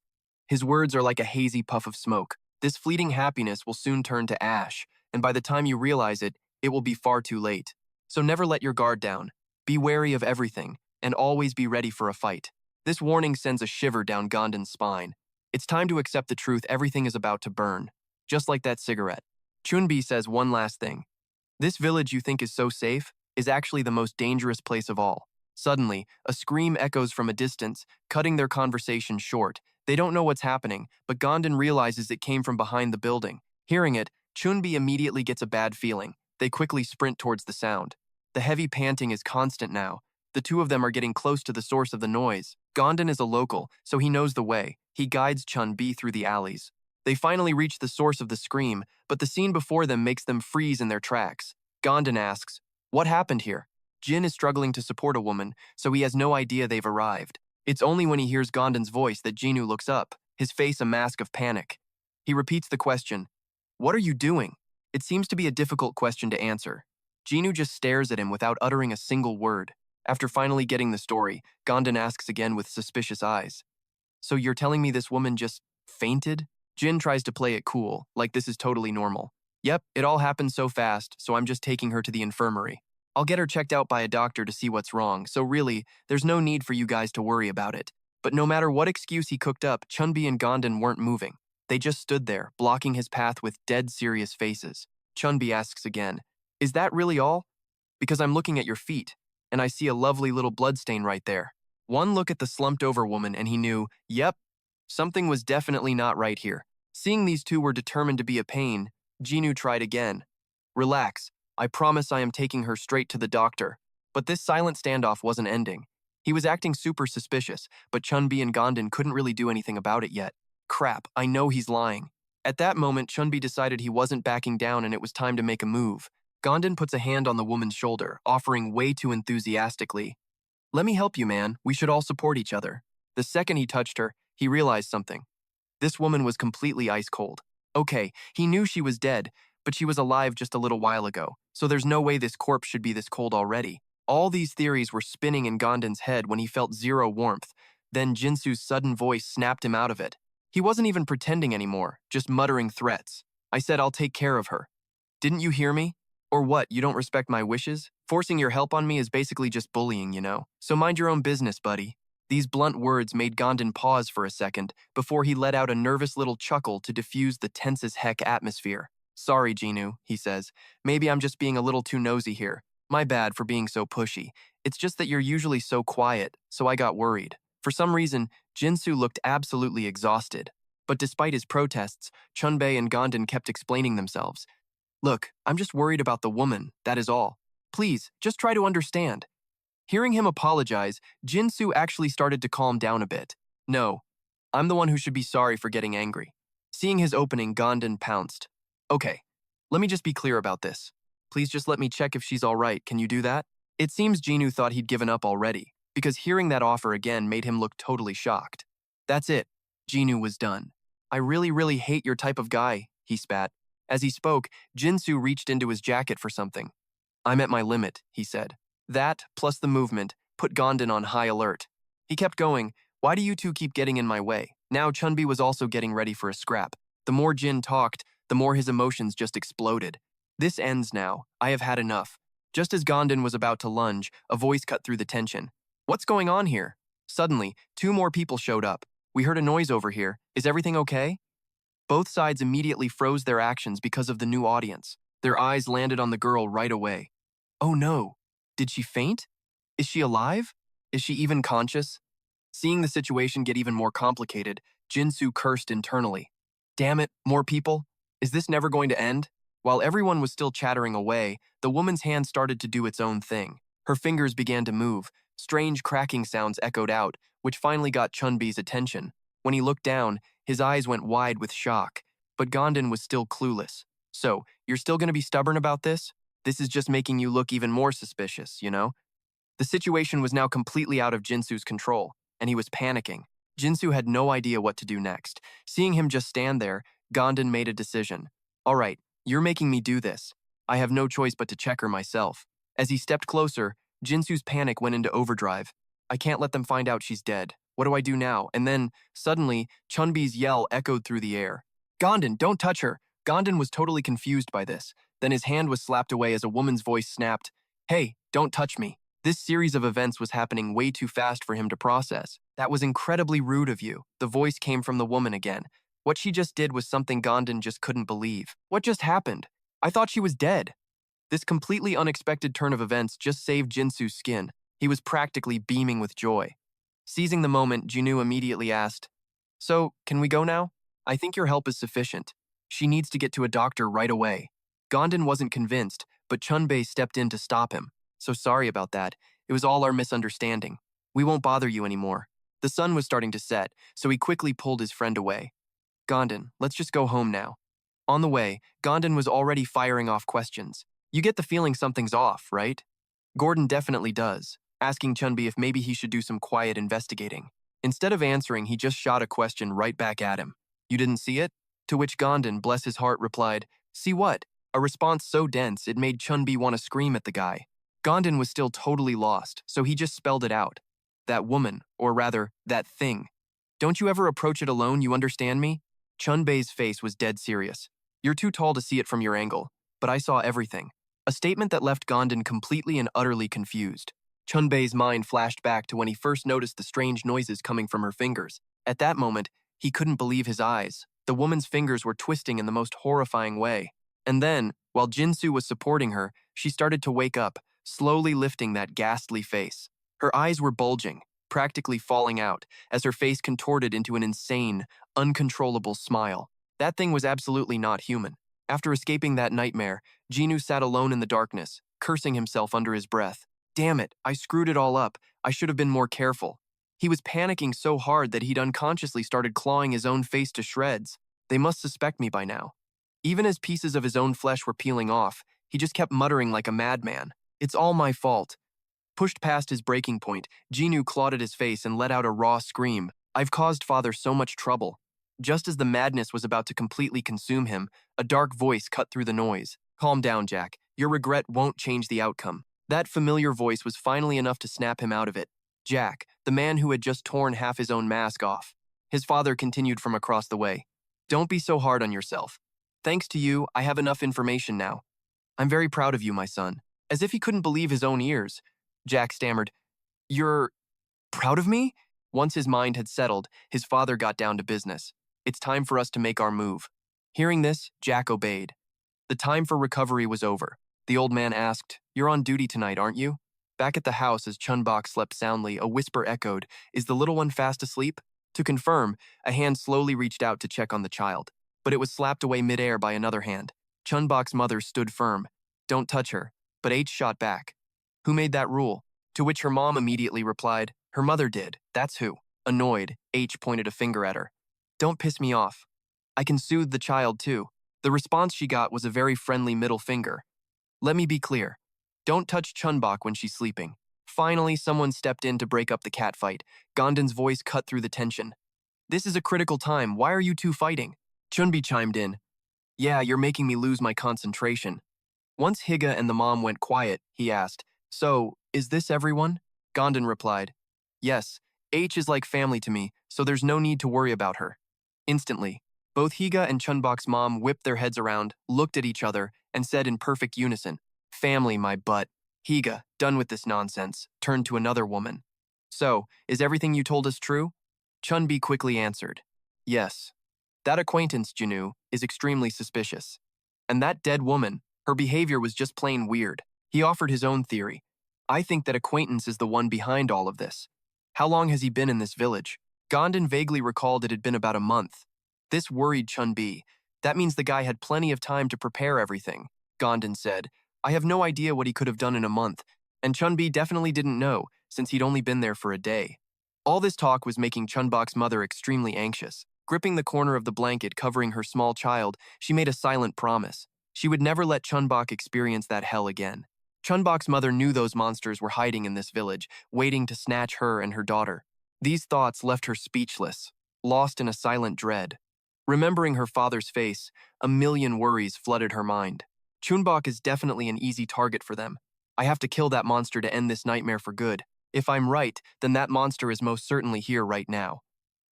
His words are like a hazy puff of smoke. This fleeting happiness will soon turn to ash, and by the time you realize it, it will be far too late. So never let your guard down. Be wary of everything, and always be ready for a fight. This warning sends a shiver down Gom-don's spine. It's time to accept the truth everything is about to burn. Just like that cigarette. Chun-Bi says one last thing. This village you think is so safe is actually the most dangerous place of all. Suddenly, a scream echoes from a distance, cutting their conversation short. They don't know what's happening, but Gom-don realizes it came from behind the building. Hearing it, Chun-Bi immediately gets a bad feeling. They quickly sprint towards the sound. The heavy panting is constant now. The two of them are getting close to the source of the noise. Gom-don is a local, so he knows the way. He guides Chun-Bi through the alleys. They finally reach the source of the scream, but the scene before them makes them freeze in their tracks. Gom-don asks, "What happened here?" Jin is struggling to support a woman, so he has no idea they've arrived. It's only when he hears Gom-don's voice that Jinu looks up, his face a mask of panic. He repeats the question, "What are you doing?" It seems to be a difficult question to answer. Jinu just stares at him without uttering a single word. After finally getting the story, Gom-don asks again with suspicious eyes, "So you're telling me this woman just fainted?" Jin tries to play it cool, like this is totally normal. "Yep, it all happened so fast, so I'm just taking her to the infirmary. I'll get her checked out by a doctor to see what's wrong, so really, there's no need for you guys to worry about it." But no matter what excuse he cooked up, Chun-Bi and Gom-don weren't moving. They just stood there, blocking his path with dead serious faces. Chun-Bi asks again, "Is that really all? Because I'm looking at your feet, and I see a lovely little bloodstain right there." One look at the slumped-over woman and he knew, yep, something was definitely not right here. Seeing these two were determined to be a pain, Jinu tried again. "Relax, I promise I am taking her straight to the doctor." But this silent standoff wasn't ending. He was acting super suspicious, but Chun-Bi and Gom-don couldn't really do anything about it yet. Crap, I know he's lying. At that moment, Chun-Bi decided he wasn't backing down and it was time to make a move. Gom-don puts a hand on the woman's shoulder, offering way too enthusiastically, "Let me help you, man. We should all support each other." The second he touched her, he realized something. This woman was completely ice cold. Okay, he knew she was dead, but she was alive just a little while ago, so there's no way this corpse should be this cold already. All these theories were spinning in Gom-don's head when he felt zero warmth. Then Jinsu's sudden voice snapped him out of it. He wasn't even pretending anymore, just muttering threats. "I said I'll take care of her. Didn't you hear me? Or what, you don't respect my wishes? Forcing your help on me is basically just bullying, you know? So mind your own business, buddy." These blunt words made Gom-don pause for a second before he let out a nervous little chuckle to diffuse the tense as heck atmosphere. "Sorry, Jinu," he says. "Maybe I'm just being a little too nosy here. My bad for being so pushy. It's just that you're usually so quiet, so I got worried." For some reason, Jinsu looked absolutely exhausted. But despite his protests, Chun-Bei and Gom-don kept explaining themselves. "Look, I'm just worried about the woman, that is all. Please, just try to understand." Hearing him apologize, Jinsu actually started to calm down a bit. "No, I'm the one who should be sorry for getting angry." Seeing his opening, Gom-don pounced. "Okay, let me just be clear about this. Please just let me check if she's all right. Can you do that?" It seems Jinu thought he'd given up already, because hearing that offer again made him look totally shocked. "That's it." Jinu was done. "I really hate your type of guy," he spat. As he spoke, Jinsu reached into his jacket for something. "I'm at my limit," he said. That, plus the movement, put Gom-don on high alert. He kept going, "Why do you two keep getting in my way?" Now Chun-Bi was also getting ready for a scrap. The more Jin talked, the more his emotions just exploded. "This ends now. I have had enough." Just as Gom-don was about to lunge, a voice cut through the tension. "What's going on here?" Suddenly, two more people showed up. "We heard a noise over here. Is everything okay?" Both sides immediately froze their actions because of the new audience. Their eyes landed on the girl right away. "Oh no. Did she faint? Is she alive? Is she even conscious?" Seeing the situation get even more complicated, Jinsu cursed internally. "Damn it, more people? Is this never going to end?" While everyone was still chattering away, the woman's hand started to do its own thing. Her fingers began to move. Strange cracking sounds echoed out, which finally got Chun-Bi's attention. When he looked down, his eyes went wide with shock. But Gom-don was still clueless. "So, you're still going to be stubborn about this? This is just making you look even more suspicious, you know?" The situation was now completely out of Jinsu's control, and he was panicking. Jinsu had no idea what to do next. Seeing him just stand there, Gom-don made a decision. "All right, you're making me do this. I have no choice but to check her myself." As he stepped closer, Jinsu's panic went into overdrive. "I can't let them find out she's dead. What do I do now?" And then, suddenly, Chun-Bi's yell echoed through the air. "Gom-don, don't touch her!" Gom-don was totally confused by this. Then his hand was slapped away as a woman's voice snapped, "Hey, don't touch me." This series of events was happening way too fast for him to process. "That was incredibly rude of you." The voice came from the woman again. What she just did was something Gom-don just couldn't believe. "What just happened? I thought she was dead." This completely unexpected turn of events just saved Jinsu's skin. He was practically beaming with joy. Seizing the moment, Jinu immediately asked, "So, can we go now? I think your help is sufficient. She needs to get to a doctor right away." Gom-don wasn't convinced, but Chun-Bei stepped in to stop him. "So sorry about that. It was all our misunderstanding. We won't bother you anymore." The sun was starting to set, so he quickly pulled his friend away. "Gom-don, let's just go home now." On the way, Gom-don was already firing off questions. You get the feeling something's off, right? Gordon definitely does, asking Chun-Bi if maybe he should do some quiet investigating. Instead of answering, he just shot a question right back at him. You didn't see it? To which Gom-don, bless his heart, replied, see what? A response so dense it made Chun-Bi want to scream at the guy. Gom-don was still totally lost, so he just spelled it out. That woman, or rather, that thing. Don't you ever approach it alone, you understand me? Chun-Bei's face was dead serious. You're too tall to see it from your angle, but I saw everything. A statement that left Gom-don completely and utterly confused. Chun-Bei's mind flashed back to when he first noticed the strange noises coming from her fingers. At that moment, he couldn't believe his eyes. The woman's fingers were twisting in the most horrifying way. And then, while Jinsu was supporting her, she started to wake up, slowly lifting that ghastly face. Her eyes were bulging, practically falling out, as her face contorted into an insane, uncontrollable smile. That thing was absolutely not human. After escaping that nightmare, Jinnu sat alone in the darkness, cursing himself under his breath. Damn it, I screwed it all up. I should have been more careful. He was panicking so hard that he'd unconsciously started clawing his own face to shreds. They must suspect me by now. Even as pieces of his own flesh were peeling off, he just kept muttering like a madman. It's all my fault. Pushed past his breaking point, Jinnu clawed at his face and let out a raw scream. I've caused father so much trouble. Just as the madness was about to completely consume him, a dark voice cut through the noise. Calm down, Jack. Your regret won't change the outcome. That familiar voice was finally enough to snap him out of it. Jack, the man who had just torn half his own mask off. His father continued from across the way. Don't be so hard on yourself. Thanks to you, I have enough information now. I'm very proud of you, my son. As if he couldn't believe his own ears. Jack stammered, You're proud of me? Once his mind had settled, his father got down to business. It's time for us to make our move. Hearing this, Jack obeyed. The time for recovery was over. The old man asked, You're on duty tonight, aren't you? Back at the house as Chun-Bok slept soundly, a whisper echoed, Is the little one fast asleep? To confirm, a hand slowly reached out to check on the child, but it was slapped away midair by another hand. Chun-Bok's mother stood firm. Don't touch her, but H shot back. Who made that rule? To which her mom immediately replied, Her mother did, that's who. Annoyed, H pointed a finger at her. Don't piss me off. I can soothe the child too. The response she got was a very friendly middle finger. Let me be clear. Don't touch Chun-Bok when she's sleeping. Finally, someone stepped in to break up the catfight. Gom-don's voice cut through the tension. This is a critical time. Why are you two fighting? Chun-Bi chimed in. Yeah, you're making me lose my concentration. Once Higa and the mom went quiet, he asked, So, is this everyone? Gom-don replied, Yes, H is like family to me, so there's no need to worry about her. Instantly, both Higa and Chun-Bok's mom whipped their heads around, looked at each other, and said in perfect unison, Family, my butt. Higa, done with this nonsense, turned to another woman. So, is everything you told us true? Chun-Bi quickly answered, Yes. That acquaintance, Jinnu, is extremely suspicious. And that dead woman, her behavior was just plain weird. He offered his own theory. I think that acquaintance is the one behind all of this. How long has he been in this village? Gom-don vaguely recalled it had been about a month. This worried Chun-Bi. That means the guy had plenty of time to prepare everything. Gom-don said, I have no idea what he could have done in a month, and Chun-Bi definitely didn't know, since he'd only been there for a day. All this talk was making Chun-Bok's mother extremely anxious. Gripping the corner of the blanket covering her small child, she made a silent promise. She would never let Chun-Bok experience that hell again. Chun-Bok's mother knew those monsters were hiding in this village, waiting to snatch her and her daughter. These thoughts left her speechless, lost in a silent dread. Remembering her father's face, a million worries flooded her mind. Chun-Bok is definitely an easy target for them. I have to kill that monster to end this nightmare for good. If I'm right, then that monster is most certainly here right now.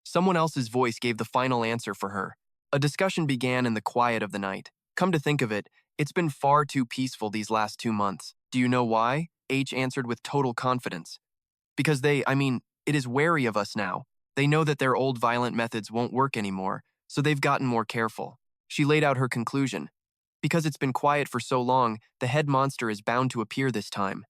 Someone else's voice gave the final answer for her. A discussion began in the quiet of the night. Come to think of it, it's been far too peaceful these last 2 months. Do you know why? H answered with total confidence. Because it is wary of us now. They know that their old violent methods won't work anymore, so they've gotten more careful. She laid out her conclusion. Because it's been quiet for so long, the head monster is bound to appear this time.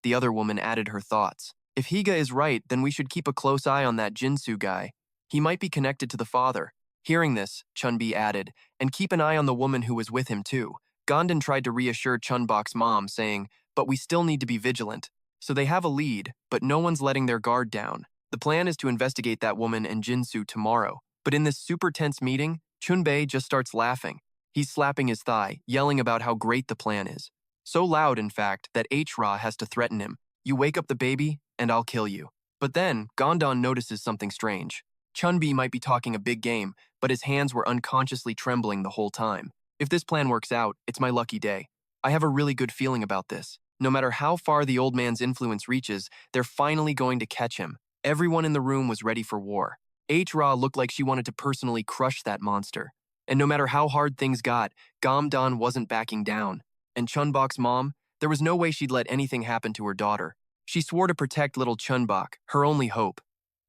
The other woman added her thoughts. If Higa is right, then we should keep a close eye on that Jinsu guy. He might be connected to the father. Hearing this, Chun-Bi added, and keep an eye on the woman who was with him too. Gom-don tried to reassure Chun-Bok's mom, saying, but we still need to be vigilant. So they have a lead, but no one's letting their guard down. The plan is to investigate that woman and Jinsu tomorrow. But in this super tense meeting, Chun-Bei just starts laughing. He's slapping his thigh, yelling about how great the plan is. So loud, in fact, that H-Ra has to threaten him. You wake up the baby, and I'll kill you. But then, Gom-don notices something strange. Chun-Bi might be talking a big game, but his hands were unconsciously trembling the whole time. If this plan works out, it's my lucky day. I have a really good feeling about this. No matter how far the old man's influence reaches, they're finally going to catch him. Everyone in the room was ready for war. H-Ra looked like she wanted to personally crush that monster. And no matter how hard things got, Gom-don wasn't backing down. And Chun-Bok's mom, there was no way she'd let anything happen to her daughter. She swore to protect little Chun-Bok, her only hope.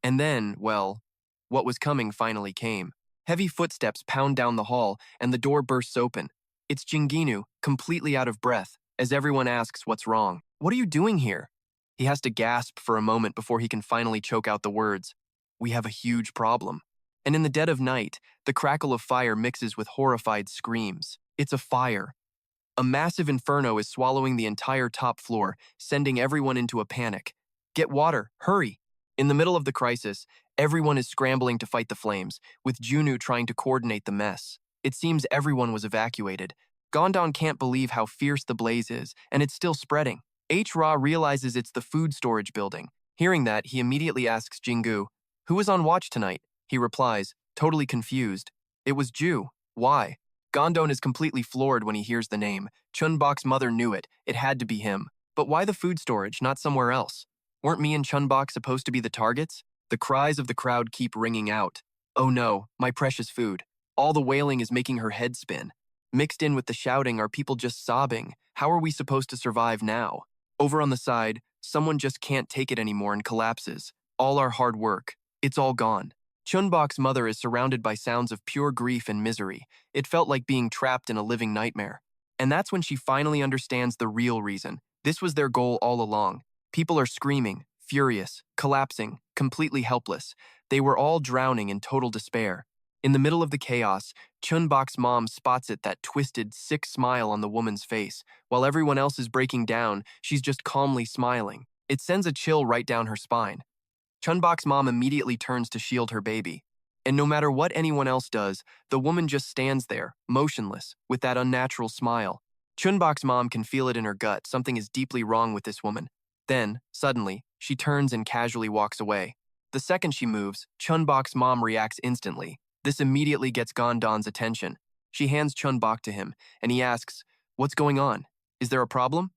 And then, well, what was coming finally came. Heavy footsteps pound down the hall, and the door bursts open. It's Jinginu, completely out of breath, as everyone asks what's wrong. What are you doing here? He has to gasp for a moment before he can finally choke out the words. We have a huge problem. And in the dead of night, the crackle of fire mixes with horrified screams. It's a fire. A massive inferno is swallowing the entire top floor, sending everyone into a panic. Get water, hurry! In the middle of the crisis, everyone is scrambling to fight the flames, with Junu trying to coordinate the mess. It seems everyone was evacuated. Gom-don can't believe how fierce the blaze is, and it's still spreading. H-Ra realizes it's the food storage building. Hearing that, he immediately asks Jingu, "Who was on watch tonight?" He replies, totally confused, "It was Ju. Why?" Gom-don is completely floored when he hears the name. Chun-Bok's mother knew it. It had to be him. But why the food storage, not somewhere else? Weren't me and Chun-Bok supposed to be the targets? The cries of the crowd keep ringing out. Oh no, my precious food. All the wailing is making her head spin. Mixed in with the shouting are people just sobbing. How are we supposed to survive now? Over on the side, someone just can't take it anymore and collapses. All our hard work, it's all gone. Chun-Bok's mother is surrounded by sounds of pure grief and misery. It felt like being trapped in a living nightmare. And that's when she finally understands the real reason. This was their goal all along. People are screaming, furious, collapsing, completely helpless. They were all drowning in total despair. In the middle of the chaos, Chun-Bok's mom spots that twisted, sick smile on the woman's face. While everyone else is breaking down, she's just calmly smiling. It sends a chill right down her spine. Chun-Bok's mom immediately turns to shield her baby. And no matter what anyone else does, the woman just stands there, motionless, with that unnatural smile. Chun-Bok's mom can feel it in her gut. Something is deeply wrong with this woman. Then, suddenly, she turns and casually walks away. The second she moves, Chun-Bok's mom reacts instantly. This immediately gets Gom-don's attention. She hands Chun-Bok to him, and he asks, "What's going on? Is there a problem?"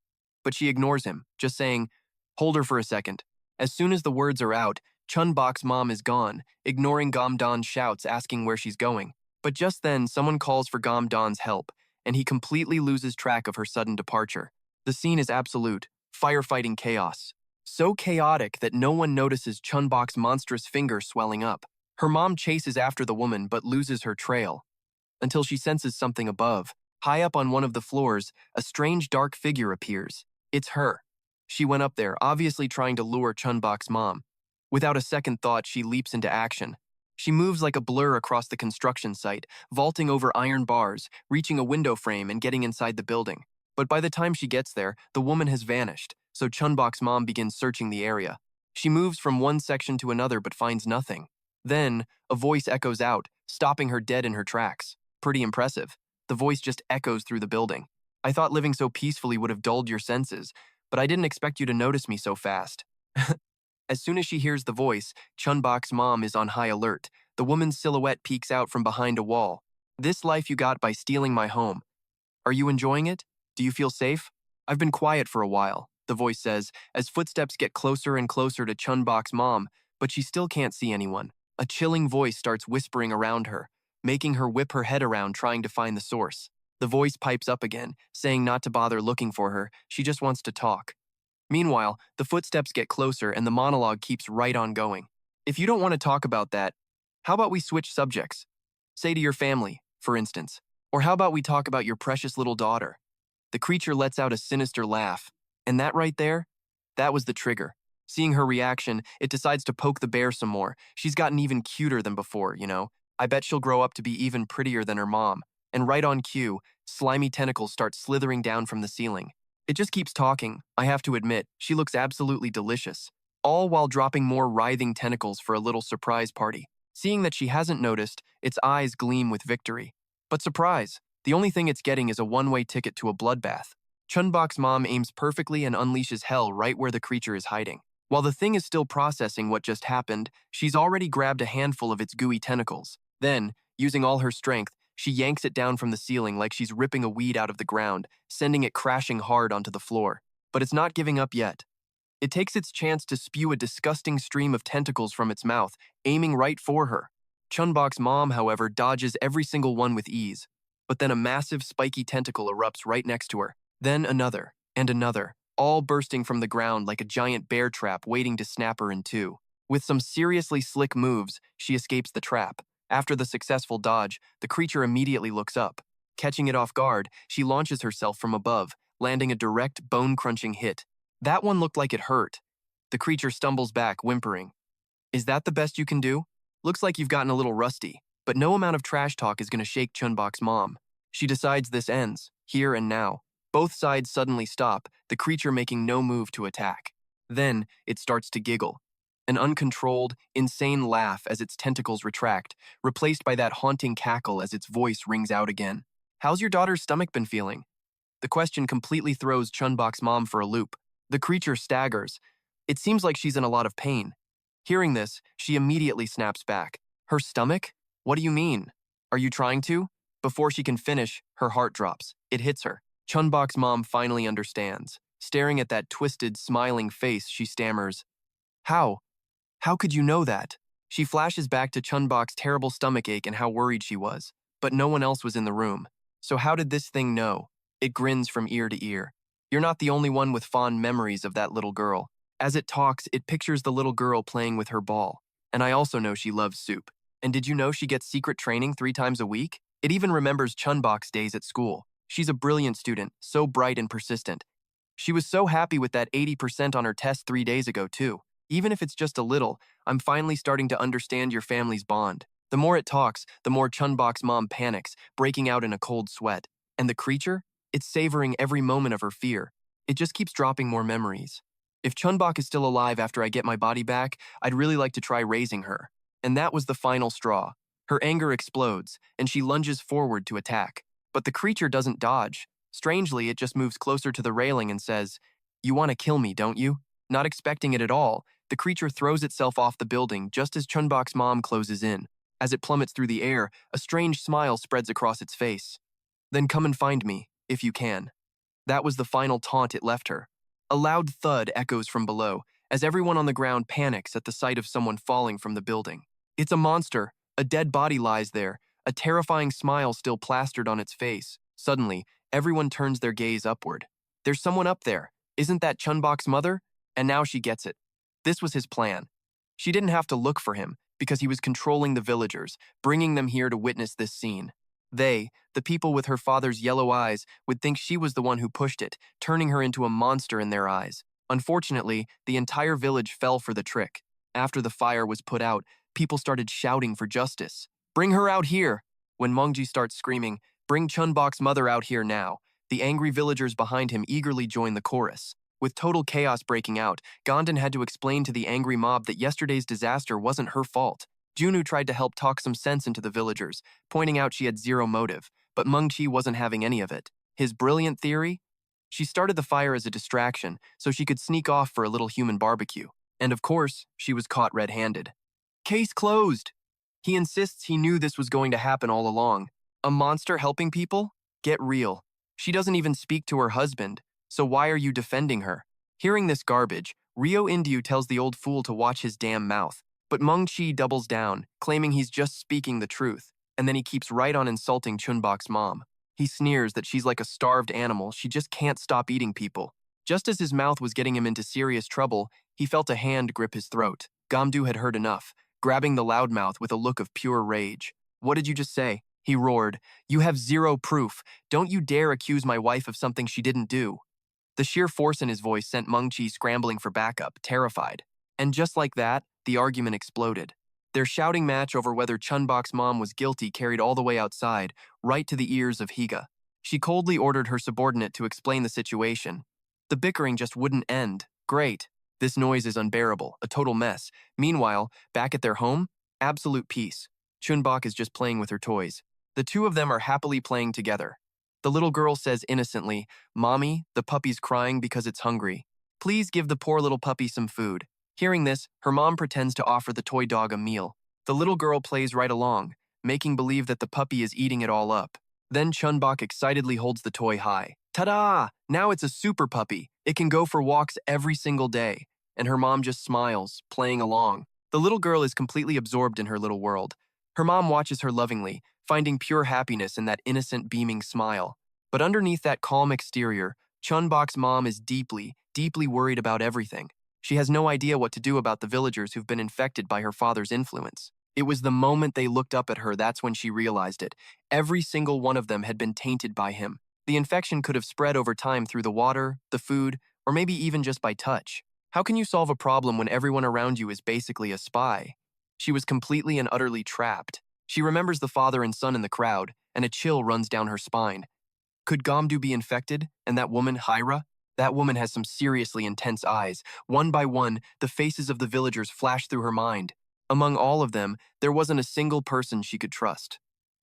But she ignores him, just saying, "Hold her for a second." As soon as the words are out, Chun-Bok's mom is gone, ignoring Gom-don's shouts asking where she's going. But just then, someone calls for Gom-don's help, and he completely loses track of her sudden departure. The scene is absolute, firefighting chaos. So chaotic that no one notices Chun-Bok's monstrous finger swelling up. Her mom chases after the woman but loses her trail, until she senses something above. High up on one of the floors, a strange dark figure appears. It's her. She went up there, obviously trying to lure Chun-Bok's mom. Without a second thought, she leaps into action. She moves like a blur across the construction site, vaulting over iron bars, reaching a window frame and getting inside the building. But by the time she gets there, the woman has vanished, so Chun-Bok's mom begins searching the area. She moves from one section to another but finds nothing. Then, a voice echoes out, stopping her dead in her tracks. Pretty impressive. The voice just echoes through the building. I thought living so peacefully would have dulled your senses, but I didn't expect you to notice me so fast. As soon as she hears the voice, Chun-Bok's mom is on high alert. The woman's silhouette peeks out from behind a wall. "This life you got by stealing my home. Are you enjoying it? Do you feel safe?" "I've been quiet for a while," the voice says, as footsteps get closer and closer to Chun-Bok's mom, but she still can't see anyone. A chilling voice starts whispering around her, making her whip her head around trying to find the source. The voice pipes up again, saying not to bother looking for her, she just wants to talk. Meanwhile, the footsteps get closer and the monologue keeps right on going. "If you don't want to talk about that, how about we switch subjects? Say to your family, for instance. Or how about we talk about your precious little daughter?" The creature lets out a sinister laugh. And that right there? That was the trigger. Seeing her reaction, it decides to poke the bear some more. She's gotten even cuter than before, you know? I bet she'll grow up to be even prettier than her mom. And right on cue, slimy tentacles start slithering down from the ceiling. It just keeps talking. I have to admit, she looks absolutely delicious. All while dropping more writhing tentacles for a little surprise party. Seeing that she hasn't noticed, its eyes gleam with victory. But surprise, the only thing it's getting is a one-way ticket to a bloodbath. Chun-Bok's mom aims perfectly and unleashes hell right where the creature is hiding. While the thing is still processing what just happened, she's already grabbed a handful of its gooey tentacles. Then, using all her strength, she yanks it down from the ceiling like she's ripping a weed out of the ground, sending it crashing hard onto the floor. But it's not giving up yet. It takes its chance to spew a disgusting stream of tentacles from its mouth, aiming right for her. Chun-Bok's mom, however, dodges every single one with ease. But then a massive spiky tentacle erupts right next to her. Then another, and another, all bursting from the ground like a giant bear trap waiting to snap her in two. With some seriously slick moves, she escapes the trap. After the successful dodge, the creature immediately looks up. Catching it off guard, she launches herself from above, landing a direct, bone-crunching hit. That one looked like it hurt. The creature stumbles back, whimpering. Is that the best you can do? Looks like you've gotten a little rusty, but no amount of trash talk is going to shake Chun-Bok's mom. She decides this ends, here and now. Both sides suddenly stop, the creature making no move to attack. Then, it starts to giggle. An uncontrolled, insane laugh as its tentacles retract, replaced by that haunting cackle as its voice rings out again. How's your daughter's stomach been feeling? The question completely throws Chun-Bok's mom for a loop. The creature staggers. It seems like she's in a lot of pain. Hearing this, she immediately snaps back. Her stomach? What do you mean? Are you trying to? Before she can finish, her heart drops. It hits her. Chun-Bok's mom finally understands. Staring at that twisted, smiling face, she stammers, How? How could you know that? She flashes back to Chun-Bok's terrible stomachache and how worried she was. But no one else was in the room. So how did this thing know? It grins from ear to ear. You're not the only one with fond memories of that little girl. As it talks, it pictures the little girl playing with her ball. And I also know she loves soup. And did you know she gets secret training 3 times a week? It even remembers Chun-Bok's days at school. She's a brilliant student, so bright and persistent. She was so happy with that 80% on her test 3 days ago, too. Even if it's just a little, I'm finally starting to understand your family's bond. The more it talks, the more Chun-Bok's mom panics, breaking out in a cold sweat. And the creature? It's savoring every moment of her fear. It just keeps dropping more memories. If Chun-Bok is still alive after I get my body back, I'd really like to try raising her. And that was the final straw. Her anger explodes, and she lunges forward to attack. But the creature doesn't dodge. Strangely, it just moves closer to the railing and says, You want to kill me, don't you? Not expecting it at all, the creature throws itself off the building just as Chun-Bok's mom closes in. As it plummets through the air, a strange smile spreads across its face. Then come and find me, if you can. That was the final taunt it left her. A loud thud echoes from below, as everyone on the ground panics at the sight of someone falling from the building. It's a monster. A dead body lies there, a terrifying smile still plastered on its face. Suddenly, everyone turns their gaze upward. There's someone up there. Isn't that Chun-Bok's mother? And now she gets it. This was his plan. She didn't have to look for him, because he was controlling the villagers, bringing them here to witness this scene. They, the people with her father's yellow eyes, would think she was the one who pushed it, turning her into a monster in their eyes. Unfortunately, the entire village fell for the trick. After the fire was put out, people started shouting for justice. Bring her out here! When Mongji starts screaming, Bring Chun-Bok's mother out here now, the angry villagers behind him eagerly join the chorus. With total chaos breaking out, Gom-don had to explain to the angry mob that yesterday's disaster wasn't her fault. Junwoo tried to help talk some sense into the villagers, pointing out she had zero motive, but Mengqi wasn't having any of it. His brilliant theory? She started the fire as a distraction, so she could sneak off for a little human barbecue. And of course, she was caught red-handed. Case closed! He insists he knew this was going to happen all along. A monster helping people? Get real. She doesn't even speak to her husband, so why are you defending her? Hearing this garbage, Ryo Indyu tells the old fool to watch his damn mouth. But Mengqi doubles down, claiming he's just speaking the truth, and then he keeps right on insulting Chun-Bok's mom. He sneers that she's like a starved animal, she just can't stop eating people. Just as his mouth was getting him into serious trouble, he felt a hand grip his throat. Gom-do had heard enough, grabbing the loudmouth with a look of pure rage. What did you just say? He roared. You have zero proof. Don't you dare accuse my wife of something she didn't do. The sheer force in his voice sent Mengqi scrambling for backup, terrified. And just like that, the argument exploded. Their shouting match over whether Chun-Bok's mom was guilty carried all the way outside, right to the ears of Higa. She coldly ordered her subordinate to explain the situation. The bickering just wouldn't end. Great. This noise is unbearable, a total mess. Meanwhile, back at their home, absolute peace. Chun-Bok is just playing with her toys. The two of them are happily playing together. The little girl says innocently, "Mommy, the puppy's crying because it's hungry. Please give the poor little puppy some food." Hearing this, her mom pretends to offer the toy dog a meal. The little girl plays right along, making believe that the puppy is eating it all up. Then Chun-Bok excitedly holds the toy high. Ta-da! Now it's a super puppy. It can go for walks every single day. And her mom just smiles, playing along. The little girl is completely absorbed in her little world. Her mom watches her lovingly, finding pure happiness in that innocent, beaming smile. But underneath that calm exterior, Chun-Bok's mom is deeply, deeply worried about everything. She has no idea what to do about the villagers who've been infected by her father's influence. It was the moment they looked up at her that's when she realized it. Every single one of them had been tainted by him. The infection could have spread over time through the water, the food, or maybe even just by touch. How can you solve a problem when everyone around you is basically a spy? She was completely and utterly trapped. She remembers the father and son in the crowd, and a chill runs down her spine. Could Gom-don be infected? And that woman, Hyra? That woman has some seriously intense eyes. One by one, the faces of the villagers flash through her mind. Among all of them, there wasn't a single person she could trust.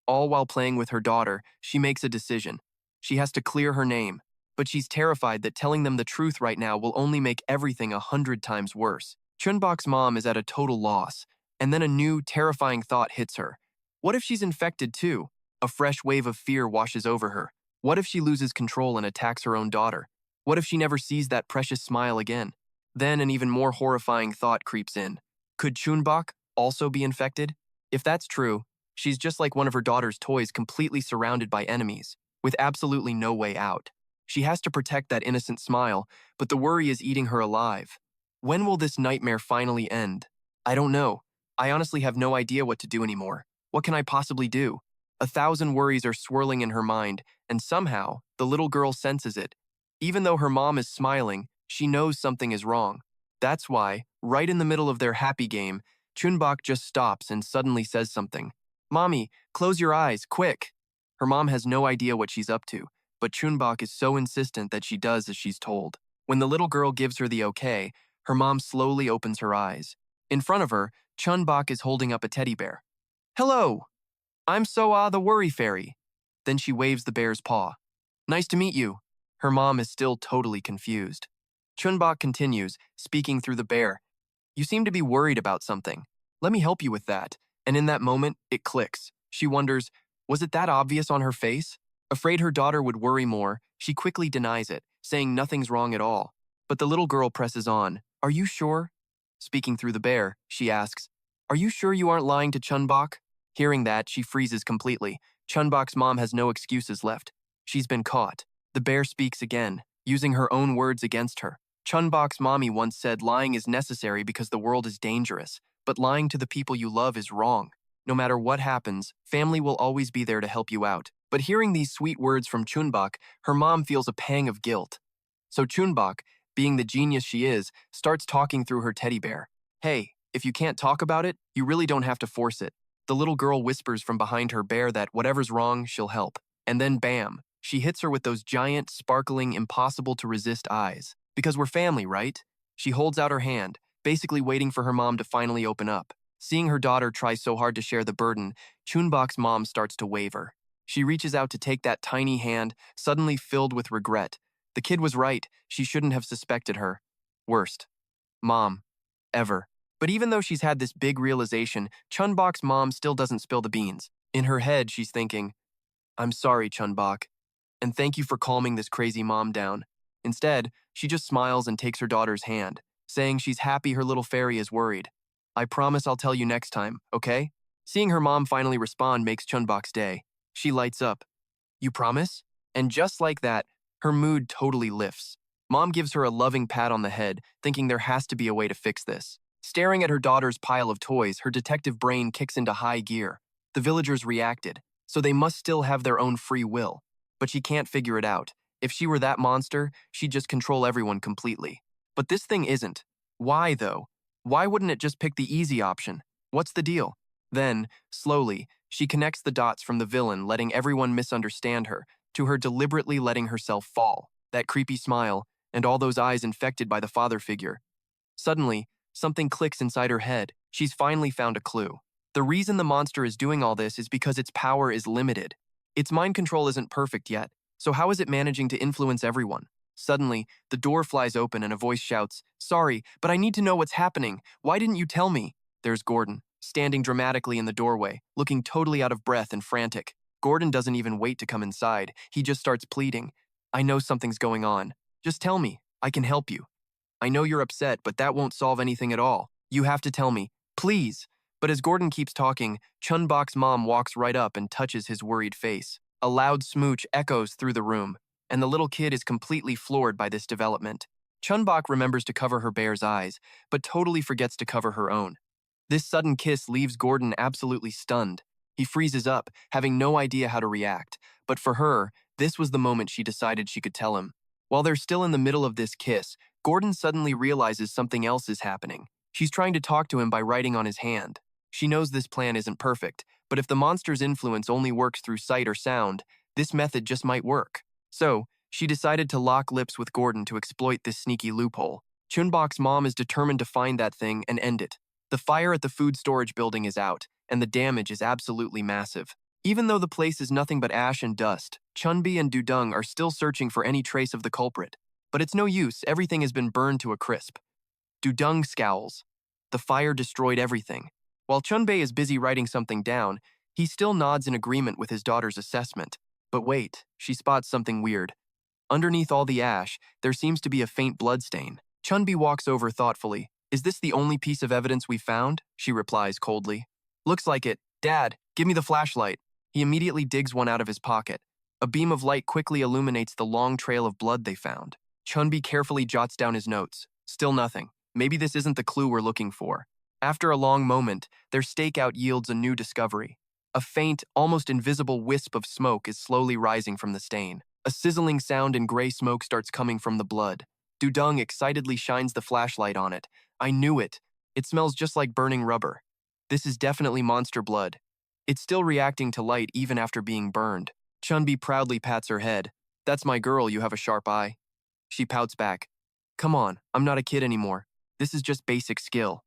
All while playing with her daughter, she makes a decision. She has to clear her name, but she's terrified that telling them the truth right now will only make everything 100 times worse. Chun-Bok's mom is at a total loss, and then a new, terrifying thought hits her. What if she's infected too? A fresh wave of fear washes over her. What if she loses control and attacks her own daughter? What if she never sees that precious smile again? Then an even more horrifying thought creeps in. Could Chun-Bok also be infected? If that's true, she's just like one of her daughter's toys, completely surrounded by enemies, with absolutely no way out. She has to protect that innocent smile, but the worry is eating her alive. When will this nightmare finally end? I don't know. I honestly have no idea what to do anymore. What can I possibly do? 1,000 worries are swirling in her mind, and somehow, the little girl senses it. Even though her mom is smiling, she knows something is wrong. That's why, right in the middle of their happy game, Chun-Bok just stops and suddenly says something. "Mommy, close your eyes, quick!" Her mom has no idea what she's up to, but Chun-Bok is so insistent that she does as she's told. When the little girl gives her the okay, her mom slowly opens her eyes. In front of her, Chun-Bok is holding up a teddy bear. "Hello! I'm So-ah the Worry Fairy." Then she waves the bear's paw. "Nice to meet you." Her mom is still totally confused. Chun-Bok continues, speaking through the bear. "You seem to be worried about something. Let me help you with that." And in that moment, it clicks. She wonders, was it that obvious on her face? Afraid her daughter would worry more, she quickly denies it, saying nothing's wrong at all. But the little girl presses on. "Are you sure?" Speaking through the bear, she asks, "Are you sure you aren't lying to Chun-Bok?" Hearing that, she freezes completely. Chun-Bok's mom has no excuses left. She's been caught. The bear speaks again, using her own words against her. Chun-Bok's mommy once said lying is necessary because the world is dangerous, but lying to the people you love is wrong. No matter what happens, family will always be there to help you out. But hearing these sweet words from Chun-Bok, her mom feels a pang of guilt. So Chun-Bok, being the genius she is, starts talking through her teddy bear. "Hey, if you can't talk about it, you really don't have to force it." The little girl whispers from behind her bear that whatever's wrong, she'll help. And then bam, she hits her with those giant, sparkling, impossible-to-resist eyes. Because we're family, right? She holds out her hand, basically waiting for her mom to finally open up. Seeing her daughter try so hard to share the burden, Chun-Bok's mom starts to waver. She reaches out to take that tiny hand, suddenly filled with regret. The kid was right, she shouldn't have suspected her. Worst mom ever. But even though she's had this big realization, Chun-Bok's mom still doesn't spill the beans. In her head, she's thinking, "I'm sorry, Chun-Bok, and thank you for calming this crazy mom down." Instead, she just smiles and takes her daughter's hand, saying she's happy her little fairy is worried. "I promise I'll tell you next time, okay?" Seeing her mom finally respond makes Chun-Bok's day. She lights up. "You promise?" And just like that, her mood totally lifts. Mom gives her a loving pat on the head, thinking there has to be a way to fix this. Staring at her daughter's pile of toys, her detective brain kicks into high gear. The villagers reacted, so they must still have their own free will. But she can't figure it out. If she were that monster, she'd just control everyone completely. But this thing isn't. Why, though? Why wouldn't it just pick the easy option? What's the deal? Then, slowly, she connects the dots from the villain letting everyone misunderstand her, to her deliberately letting herself fall, that creepy smile, and all those eyes infected by the father figure. Suddenly, something clicks inside her head. She's finally found a clue. The reason the monster is doing all this is because its power is limited. Its mind control isn't perfect yet, So how is it managing to influence everyone? Suddenly, the door flies open and a voice shouts, "Sorry, but I need to know what's happening. Why didn't you tell me?" There's Gordon, standing dramatically in the doorway, looking totally out of breath and frantic. Gordon doesn't even wait to come inside. He just starts pleading. "I know something's going on. Just tell me. I can help you. I know you're upset, but that won't solve anything at all. You have to tell me. Please." But as Gordon keeps talking, Chun-Bok's mom walks right up and touches his worried face. A loud smooch echoes through the room, and the little kid is completely floored by this development. Chun-Bok remembers to cover her bear's eyes, but totally forgets to cover her own. This sudden kiss leaves Gordon absolutely stunned. He freezes up, having no idea how to react. But for her, this was the moment she decided she could tell him. While they're still in the middle of this kiss, Gordon suddenly realizes something else is happening. She's trying to talk to him by writing on his hand. She knows this plan isn't perfect, but if the monster's influence only works through sight or sound, this method just might work. So, she decided to lock lips with Gordon to exploit this sneaky loophole. Chun-Bok's mom is determined to find that thing and end it. The fire at the food storage building is out, and the damage is absolutely massive. Even though the place is nothing but ash and dust, Chun-Bi and Dung are still searching for any trace of the culprit. But it's no use, everything has been burned to a crisp. Dung scowls. The fire destroyed everything. While Chun-Bei is busy writing something down, he still nods in agreement with his daughter's assessment. But wait, she spots something weird. Underneath all the ash, there seems to be a faint bloodstain. Chun-Bi walks over thoughtfully. "Is this the only piece of evidence we found?" she replies coldly. "Looks like it. Dad, give me the flashlight." He immediately digs one out of his pocket. A beam of light quickly illuminates the long trail of blood they found. Chun-Bi carefully jots down his notes. Still nothing. Maybe this isn't the clue we're looking for. After a long moment, their stakeout yields a new discovery. A faint, almost invisible wisp of smoke is slowly rising from the stain. A sizzling sound and gray smoke starts coming from the blood. Dung excitedly shines the flashlight on it. "I knew it. It smells just like burning rubber. This is definitely monster blood. It's still reacting to light even after being burned." Chun-Bi proudly pats her head. "That's my girl, you have a sharp eye." She pouts back. "Come on, I'm not a kid anymore. This is just basic skill."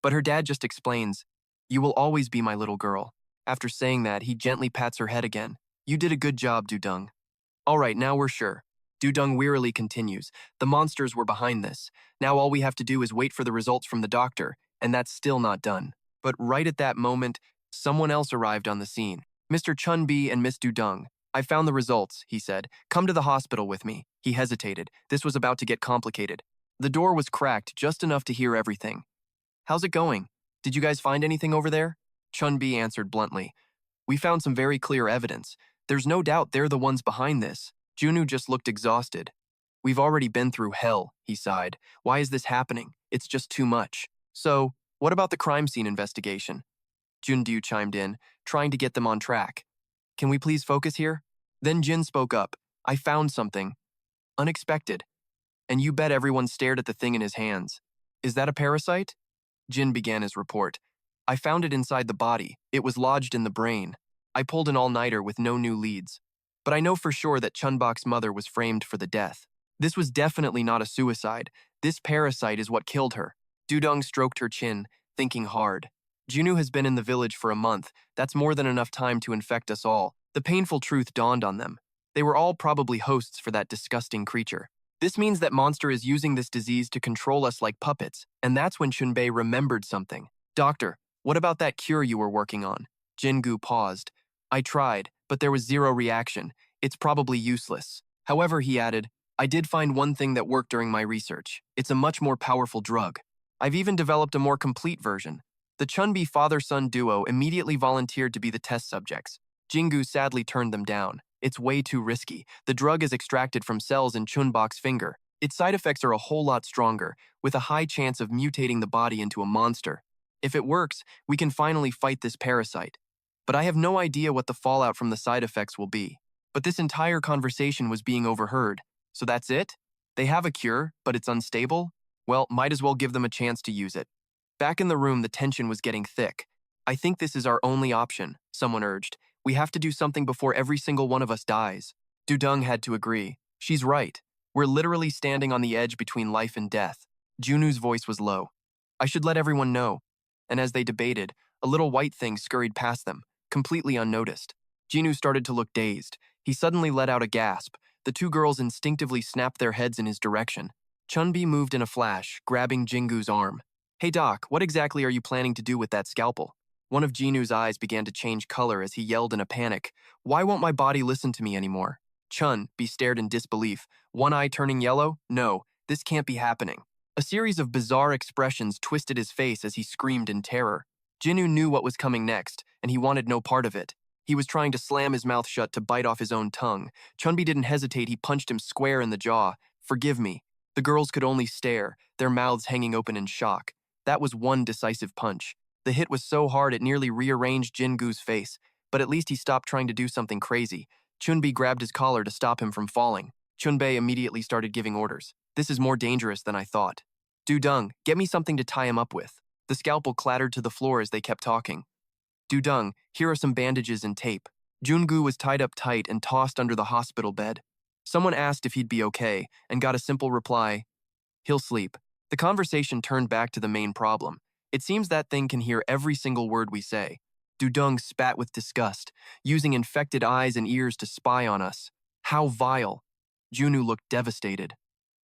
But her dad just explains, "You will always be my little girl." After saying that, he gently pats her head again. "You did a good job, Dung." "All right, now we're sure." Dung wearily continues, "The monsters were behind this. Now all we have to do is wait for the results from the doctor, and that's still not done." But right at that moment, someone else arrived on the scene. Mr. Chun-Bi and Miss Dung. "I found the results," he said. "Come to the hospital with me." He hesitated. This was about to get complicated. The door was cracked just enough to hear everything. "How's it going? Did you guys find anything over there?" Chun-Bi answered bluntly. "We found some very clear evidence. There's no doubt they're the ones behind this." Junu just looked exhausted. "We've already been through hell," he sighed. "Why is this happening? It's just too much." "So, what about the crime scene investigation?" Jundu chimed in, trying to get them on track. "Can we please focus here?" Then Jin spoke up. "I found something unexpected." And you bet everyone stared at the thing in his hands. "Is that a parasite?" Jin began his report. "I found it inside the body. It was lodged in the brain. I pulled an all-nighter with no new leads. But I know for sure that Chun-Bok's mother was framed for the death. This was definitely not a suicide. This parasite is what killed her." Dung stroked her chin, thinking hard. "Junu has been in the village for a month. That's more than enough time to infect us all." The painful truth dawned on them. They were all probably hosts for that disgusting creature. This means that monster is using this disease to control us like puppets, and that's when Chun-Bei remembered something. "Doctor, what about that cure you were working on?" Jingu paused. "I tried, but there was zero reaction. It's probably useless." However, he added, "I did find one thing that worked during my research. It's a much more powerful drug. I've even developed a more complete version." The Chun-Bi father-son duo immediately volunteered to be the test subjects. Jingu sadly turned them down. "It's way too risky. The drug is extracted from cells in Chun-Bok's finger. Its side effects are a whole lot stronger, with a high chance of mutating the body into a monster. If it works, we can finally fight this parasite. But I have no idea what the fallout from the side effects will be." But this entire conversation was being overheard. "So that's it? They have a cure, but it's unstable? Well, might as well give them a chance to use it." Back in the room, the tension was getting thick. "I think this is our only option," someone urged. "We have to do something before every single one of us dies." Dung had to agree. "She's right. We're literally standing on the edge between life and death." Junu's voice was low. "I should let everyone know." And as they debated, a little white thing scurried past them, completely unnoticed. Jinu started to look dazed. He suddenly let out a gasp. The two girls instinctively snapped their heads in his direction. Chun-Bi moved in a flash, grabbing Jingu's arm. Hey Doc, what exactly are you planning to do with that scalpel? One of Jinu's eyes began to change color as he yelled in a panic. Why won't my body listen to me anymore? Chun-Bi stared in disbelief, one eye turning yellow. No, this can't be happening. A series of bizarre expressions twisted his face as he screamed in terror. Jinu knew what was coming next, and he wanted no part of it. He was trying to slam his mouth shut to bite off his own tongue. Chun-Bi didn't hesitate, he punched him square in the jaw. Forgive me. The girls could only stare, their mouths hanging open in shock. That was one decisive punch. The hit was so hard it nearly rearranged Jingu's face, but at least he stopped trying to do something crazy. Chun-Bi grabbed his collar to stop him from falling. Chun-Bei immediately started giving orders. This is more dangerous than I thought. Dung, get me something to tie him up with. The scalpel clattered to the floor as they kept talking. Dung, here are some bandages and tape. Jungu was tied up tight and tossed under the hospital bed. Someone asked if he'd be okay, and got a simple reply, he'll sleep. The conversation turned back to the main problem. It seems that thing can hear every single word we say. Dung spat with disgust, using infected eyes and ears to spy on us. How vile. Junu looked devastated.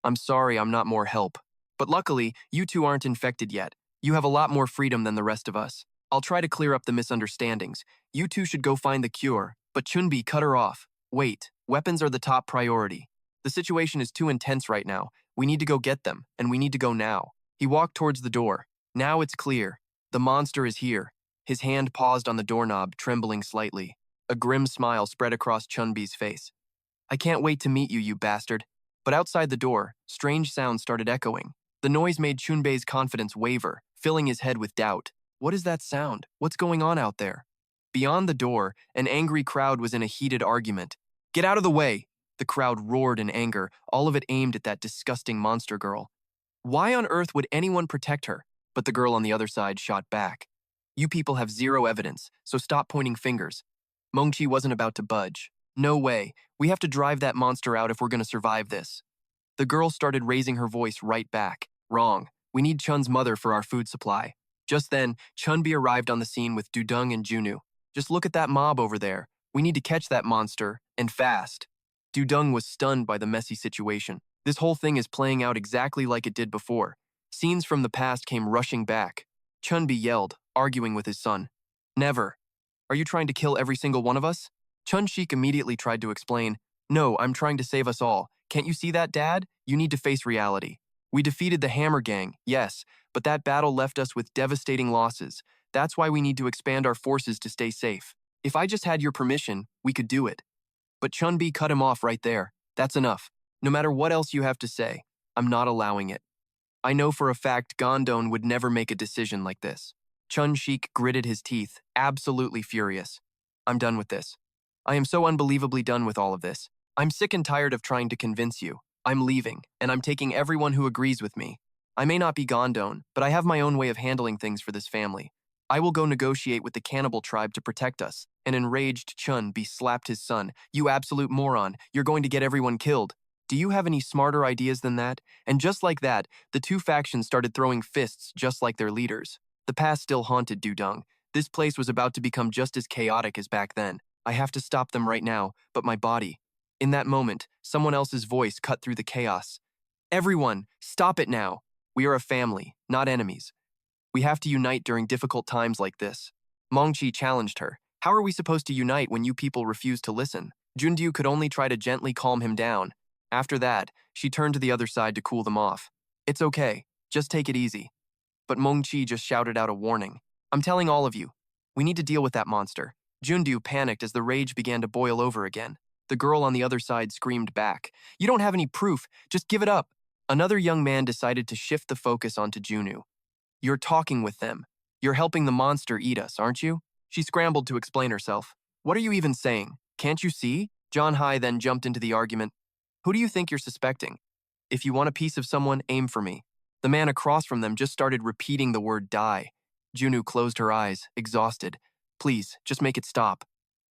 I'm sorry I'm not more help. But luckily, you two aren't infected yet. You have a lot more freedom than the rest of us. I'll try to clear up the misunderstandings. You two should go find the cure. But Chun-Bi cut her off. Wait, weapons are the top priority. The situation is too intense right now. We need to go get them, and we need to go now. He walked towards the door. Now it's clear. The monster is here. His hand paused on the doorknob, trembling slightly. A grim smile spread across Chun-Bi's face. I can't wait to meet you, you bastard. But outside the door, strange sounds started echoing. The noise made Chun-Bei's confidence waver, filling his head with doubt. What is that sound? What's going on out there? Beyond the door, an angry crowd was in a heated argument. Get out of the way! The crowd roared in anger, all of it aimed at that disgusting monster girl. Why on earth would anyone protect her? But the girl on the other side shot back. You people have zero evidence, so stop pointing fingers. Mongchi wasn't about to budge. No way. We have to drive that monster out if we're going to survive this. The girl started raising her voice right back. Wrong. We need Chun's mother for our food supply. Just then, Chun-Bi arrived on the scene with Dung and Junu. Just look at that mob over there. We need to catch that monster, and fast. Dung was stunned by the messy situation. This whole thing is playing out exactly like it did before. Scenes from the past came rushing back. Chun-Bi yelled, arguing with his son. Never. Are you trying to kill every single one of us? Chun-Shik immediately tried to explain. No, I'm trying to save us all. Can't you see that, Dad? You need to face reality. We defeated the Hammer Gang, yes, but that battle left us with devastating losses. That's why we need to expand our forces to stay safe. If I just had your permission, we could do it. But Chun-Bi cut him off right there. That's enough. No matter what else you have to say, I'm not allowing it. I know for a fact Gom-don would never make a decision like this. Chun-Shik gritted his teeth, absolutely furious. I'm done with this. I am so unbelievably done with all of this. I'm sick and tired of trying to convince you. I'm leaving, and I'm taking everyone who agrees with me. I may not be Gom-don, but I have my own way of handling things for this family. I will go negotiate with the cannibal tribe to protect us. An enraged Chun-Bi slapped his son. You absolute moron, you're going to get everyone killed. Do you have any smarter ideas than that? And just like that, the two factions started throwing fists just like their leaders. The past still haunted Dung. This place was about to become just as chaotic as back then. I have to stop them right now, but my body. In that moment, someone else's voice cut through the chaos. Everyone, stop it now. We are a family, not enemies. We have to unite during difficult times like this. Mongchi challenged her. How are we supposed to unite when you people refuse to listen? Jundu could only try to gently calm him down. After that, she turned to the other side to cool them off. It's okay, just take it easy. But Mongchi just shouted out a warning. I'm telling all of you, we need to deal with that monster. Jundu panicked as the rage began to boil over again. The girl on the other side screamed back. You don't have any proof, just give it up. Another young man decided to shift the focus onto Junu. You're talking with them. You're helping the monster eat us, aren't you? She scrambled to explain herself. What are you even saying? Can't you see? John Hai then jumped into the argument. Who do you think you're suspecting? If you want a piece of someone, aim for me. The man across from them just started repeating the word die. Junu closed her eyes, exhausted. Please, just make it stop.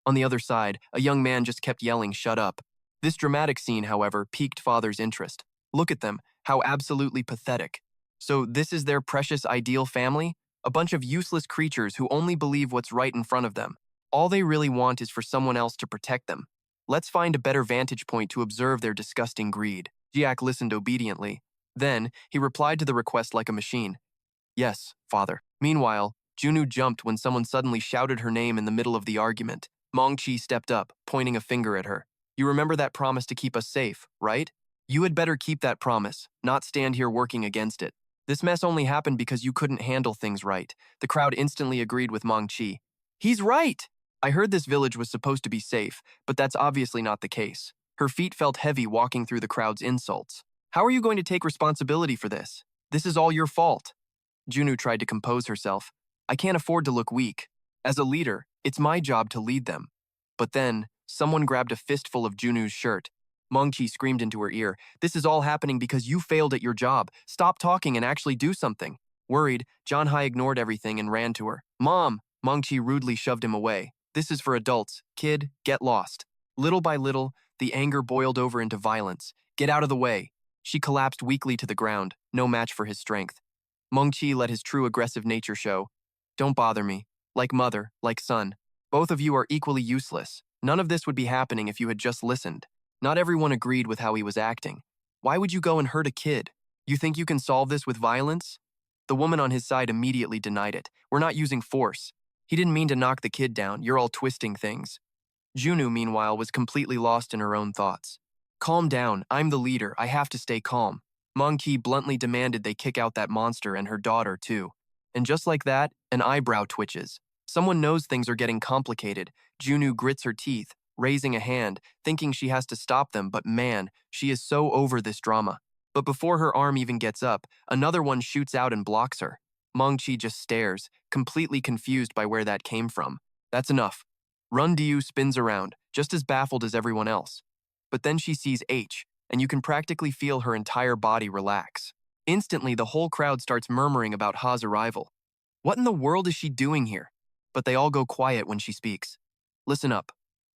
On the other side, a young man just kept yelling, shut up. This dramatic scene, however, piqued father's interest. Look at them, how absolutely pathetic. So this is their precious ideal family? A bunch of useless creatures who only believe what's right in front of them. All they really want is for someone else to protect them. Let's find a better vantage point to observe their disgusting greed. Jiak listened obediently. Then, he replied to the request like a machine. Yes, father. Meanwhile, Junu jumped when someone suddenly shouted her name in the middle of the argument. Mong-chi stepped up, pointing a finger at her. You remember that promise to keep us safe, right? You had better keep that promise, not stand here working against it. This mess only happened because you couldn't handle things right. The crowd instantly agreed with Mong-chi. He's right! I heard this village was supposed to be safe, but that's obviously not the case. Her feet felt heavy walking through the crowd's insults. How are you going to take responsibility for this? This is all your fault. Junu tried to compose herself. I can't afford to look weak. As a leader, it's my job to lead them. But then, someone grabbed a fistful of Junu's shirt. Mong-chi screamed into her ear, this is all happening because you failed at your job. Stop talking and actually do something. Worried, John Hai ignored everything and ran to her. Mom! Mong-chi rudely shoved him away. This is for adults. Kid, get lost. Little by little, the anger boiled over into violence. Get out of the way. She collapsed weakly to the ground, no match for his strength. Mong-chi let his true aggressive nature show. Don't bother me. Like mother, like son. Both of you are equally useless. None of this would be happening if you had just listened. Not everyone agreed with how he was acting. Why would you go and hurt a kid? You think you can solve this with violence? The woman on his side immediately denied it. We're not using force. He didn't mean to knock the kid down. You're all twisting things. Junu, meanwhile, was completely lost in her own thoughts. Calm down. I'm the leader. I have to stay calm. Mong-chi bluntly demanded they kick out that monster and her daughter, too. And just like that, an eyebrow twitches. Someone knows things are getting complicated. Junu grits her teeth, raising a hand, thinking she has to stop them, but man, she is so over this drama. But before her arm even gets up, another one shoots out and blocks her. Mong-chi just stares, completely confused by where that came from. That's enough. Run-Diu spins around, just as baffled as everyone else. But then she sees H, and you can practically feel her entire body relax. Instantly, the whole crowd starts murmuring about Ha's arrival. What in the world is she doing here? But they all go quiet when she speaks. Listen up.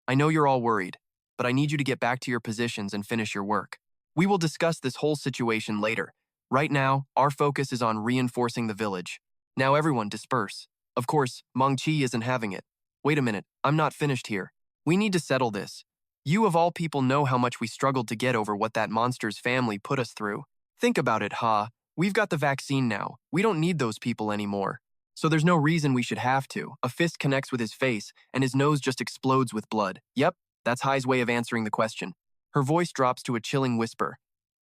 I know you're all worried, but I need you to get back to your positions and finish your work. We will discuss this whole situation later. Right now, our focus is on reinforcing the village. Now everyone disperse. Of course, Mong-chi isn't having it. Wait a minute, I'm not finished here. We need to settle this. You of all people know how much we struggled to get over what that monster's family put us through. Think about it, Ha. We've got the vaccine now. We don't need those people anymore. So there's no reason we should have to. A fist connects with his face, and his nose just explodes with blood. Yep, that's Hai's way of answering the question. Her voice drops to a chilling whisper.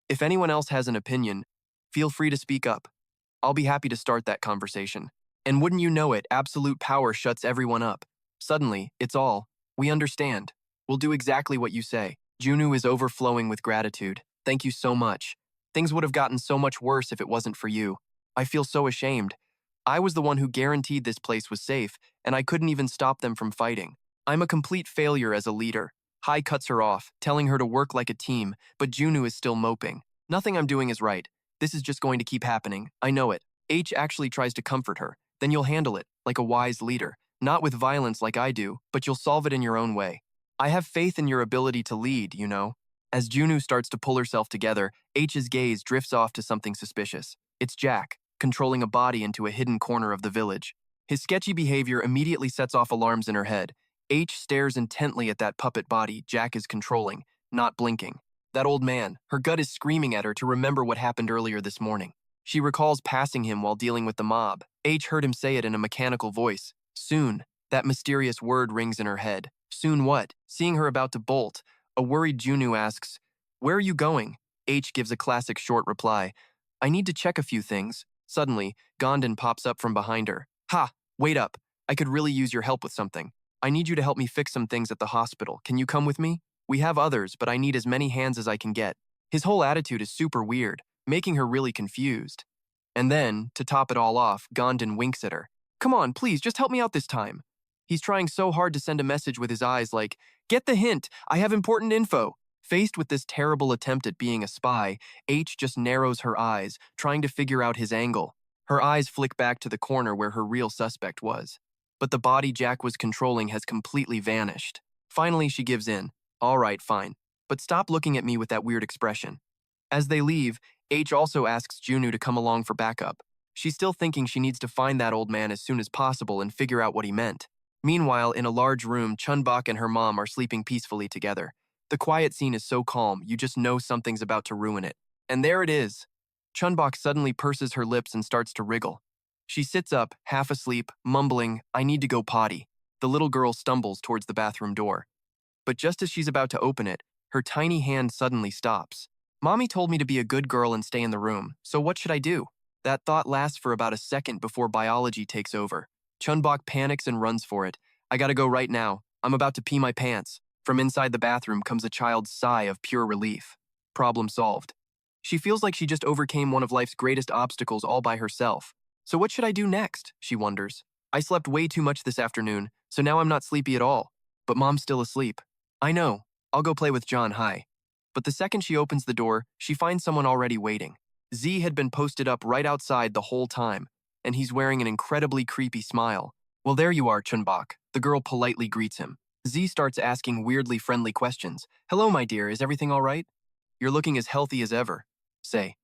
If anyone else has an opinion, feel free to speak up. I'll be happy to start that conversation. And wouldn't you know it, absolute power shuts everyone up. Suddenly, it's all. We understand. We'll do exactly what you say. Junu is overflowing with gratitude. Thank you so much. Things would have gotten so much worse if it wasn't for you. I feel so ashamed. I was the one who guaranteed this place was safe, and I couldn't even stop them from fighting. I'm a complete failure as a leader. Hai cuts her off, telling her to work like a team, but Junu is still moping. Nothing I'm doing is right. This is just going to keep happening. I know it. H actually tries to comfort her. Then you'll handle it, like a wise leader. Not with violence like I do, but you'll solve it in your own way. I have faith in your ability to lead, you know. As Junu starts to pull herself together, H's gaze drifts off to something suspicious. It's Jack, controlling a body into a hidden corner of the village. His sketchy behavior immediately sets off alarms in her head. H stares intently at that puppet body Jack is controlling, not blinking. That old man, her gut is screaming at her to remember what happened earlier this morning. She recalls passing him while dealing with the mob. H heard him say it in a mechanical voice. Soon, that mysterious word rings in her head. Soon what? Seeing her about to bolt, a worried Junu asks, Where are you going? H gives a classic short reply. I need to check a few things. Suddenly, Gom-don pops up from behind her. Ha! Wait up. I could really use your help with something. I need you to help me fix some things at the hospital. Can you come with me? We have others, but I need as many hands as I can get. His whole attitude is super weird, making her really confused. And then, to top it all off, Gom-don winks at her. Come on, please, just help me out this time. He's trying so hard to send a message with his eyes like, Get the hint, I have important info. Faced with this terrible attempt at being a spy, H just narrows her eyes, trying to figure out his angle. Her eyes flick back to the corner where her real suspect was. But the body Jack was controlling has completely vanished. Finally, she gives in. All right, fine. But stop looking at me with that weird expression. As they leave, H also asks Junu to come along for backup. She's still thinking she needs to find that old man as soon as possible and figure out what he meant. Meanwhile, in a large room, Chun-Bok and her mom are sleeping peacefully together. The quiet scene is so calm, you just know something's about to ruin it. And there it is. Chun-Bok suddenly purses her lips and starts to wriggle. She sits up, half asleep, mumbling, "I need to go potty." The little girl stumbles towards the bathroom door. But just as she's about to open it, her tiny hand suddenly stops. "Mommy told me to be a good girl and stay in the room, so what should I do?" That thought lasts for about a second before biology takes over. Chun-Bok panics and runs for it. "I gotta go right now. I'm about to pee my pants." From inside the bathroom comes a child's sigh of pure relief. Problem solved. She feels like she just overcame one of life's greatest obstacles all by herself. So what should I do next? She wonders. I slept way too much this afternoon, so now I'm not sleepy at all. But mom's still asleep. I know. I'll go play with John. Hi. But the second she opens the door, she finds someone already waiting. Z had been posted up right outside the whole time, and he's wearing an incredibly creepy smile. "Well, there you are, Chun-Bok." The girl politely greets him. Z starts asking weirdly friendly questions. "Hello, my dear, is everything all right? You're looking as healthy as ever." Say,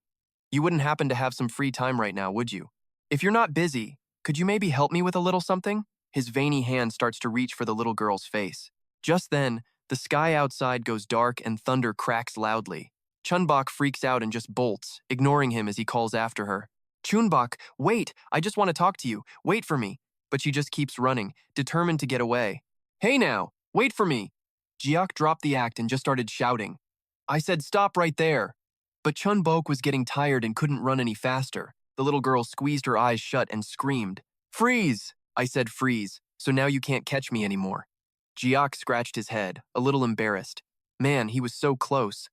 "You wouldn't happen to have some free time right now, would you? If you're not busy, could you maybe help me with a little something?" His veiny hand starts to reach for the little girl's face. Just then, the sky outside goes dark and thunder cracks loudly. Chun-Bok freaks out and just bolts, ignoring him as he calls after her. "Chun-Bok, wait! I just want to talk to you. Wait for me." But she just keeps running, determined to get away. "Hey now! Wait for me!" Jiak dropped the act and just started shouting. "I said stop right there!" But Chun-Bok was getting tired and couldn't run any faster. The little girl squeezed her eyes shut and screamed. "Freeze!" I said freeze, so now you can't catch me anymore. Jiak scratched his head, a little embarrassed. Man, he was so close.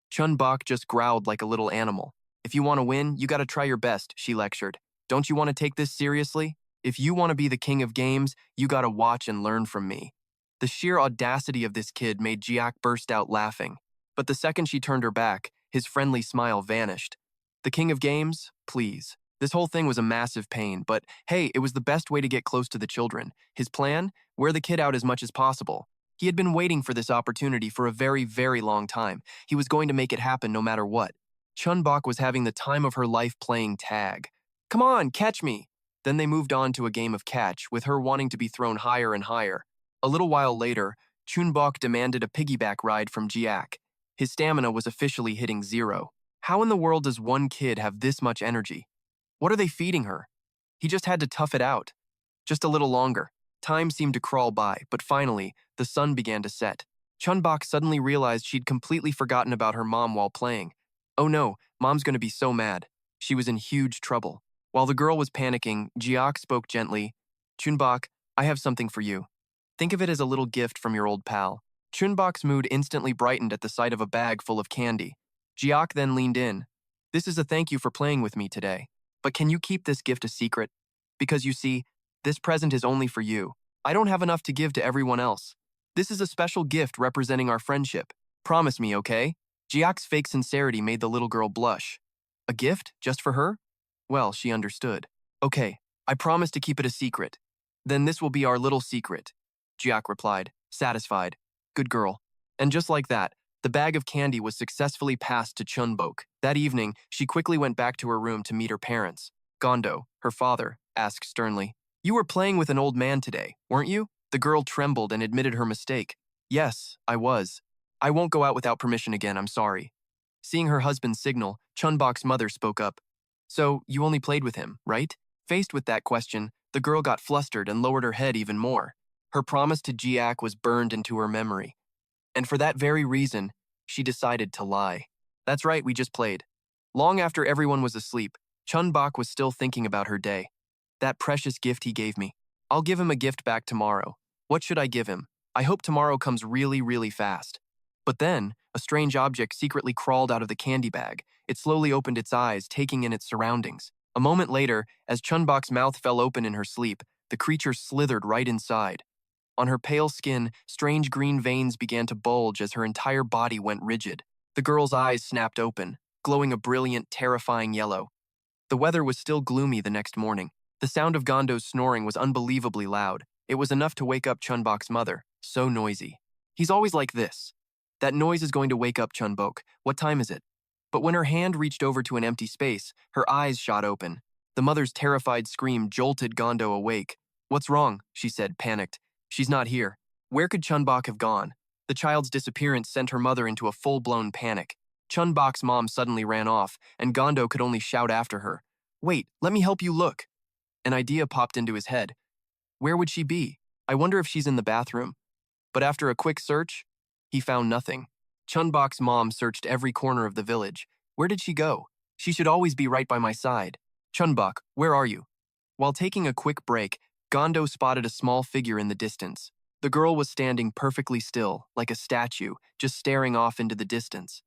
Chun-Bok just growled like a little animal. "If you want to win, you gotta try your best," she lectured. "Don't you want to take this seriously? If you want to be the king of games, you gotta watch and learn from me." The sheer audacity of this kid made Jiak burst out laughing. But the second she turned her back, his friendly smile vanished. The king of games? Please. This whole thing was a massive pain, but hey, it was the best way to get close to the children. His plan? Wear the kid out as much as possible. He had been waiting for this opportunity for a very, very long time. He was going to make it happen no matter what. Chun-Bok was having the time of her life playing tag. "Come on, catch me!" Then they moved on to a game of catch, with her wanting to be thrown higher and higher. A little while later, Chun-Bok demanded a piggyback ride from Jiak. His stamina was officially hitting 0. How in the world does one kid have this much energy? What are they feeding her? He just had to tough it out. Just a little longer. Time seemed to crawl by, but finally, the sun began to set. Chun-Bok suddenly realized she'd completely forgotten about her mom while playing. Oh no, mom's gonna be so mad. She was in huge trouble. While the girl was panicking, Jiak spoke gently. "Chun-Bok, I have something for you. Think of it as a little gift from your old pal." Chun-Bok's mood instantly brightened at the sight of a bag full of candy. Jiak then leaned in. "This is a thank you for playing with me today. But can you keep this gift a secret? Because you see, this present is only for you. I don't have enough to give to everyone else. This is a special gift representing our friendship. Promise me, okay?" Jiak's fake sincerity made the little girl blush. A gift? Just for her? Well, she understood. "Okay, I promise to keep it a secret." "Then this will be our little secret," Jiak replied, satisfied. "Good girl." And just like that, the bag of candy was successfully passed to Chun-Bok. That evening, she quickly went back to her room to meet her parents. Gondo, her father, asked sternly, "You were playing with an old man today, weren't you?" The girl trembled and admitted her mistake. "Yes, I was. I won't go out without permission again, I'm sorry." Seeing her husband's signal, Chun-Bok's mother spoke up. "So, you only played with him, right?" Faced with that question, the girl got flustered and lowered her head even more. Her promise to Jiak was burned into her memory. And for that very reason, she decided to lie. "That's right, we just played." Long after everyone was asleep, Chun-Bok was still thinking about her day. That precious gift he gave me. I'll give him a gift back tomorrow. What should I give him? I hope tomorrow comes really, really fast. But then, a strange object secretly crawled out of the candy bag. It slowly opened its eyes, taking in its surroundings. A moment later, as Chun-Bok's mouth fell open in her sleep, the creature slithered right inside. On her pale skin, strange green veins began to bulge as her entire body went rigid. The girl's eyes snapped open, glowing a brilliant, terrifying yellow. The weather was still gloomy the next morning. The sound of Gondo's snoring was unbelievably loud. It was enough to wake up Chun-Bok's mother. So noisy. He's always like this. That noise is going to wake up Chun-Bok. What time is it? But when her hand reached over to an empty space, her eyes shot open. The mother's terrified scream jolted Gondo awake. "What's wrong?" she said, panicked. She's not here. Where could Chun-Bok have gone? The child's disappearance sent her mother into a full-blown panic. Chun-Bok's mom suddenly ran off, and Gondo could only shout after her. Wait, let me help you look. An idea popped into his head. Where would she be? I wonder if she's in the bathroom. But after a quick search, he found nothing. Chun-Bok's mom searched every corner of the village. Where did she go? She should always be right by my side. Chun-Bok, where are you? While taking a quick break, Gondo spotted a small figure in the distance. The girl was standing perfectly still, like a statue, just staring off into the distance.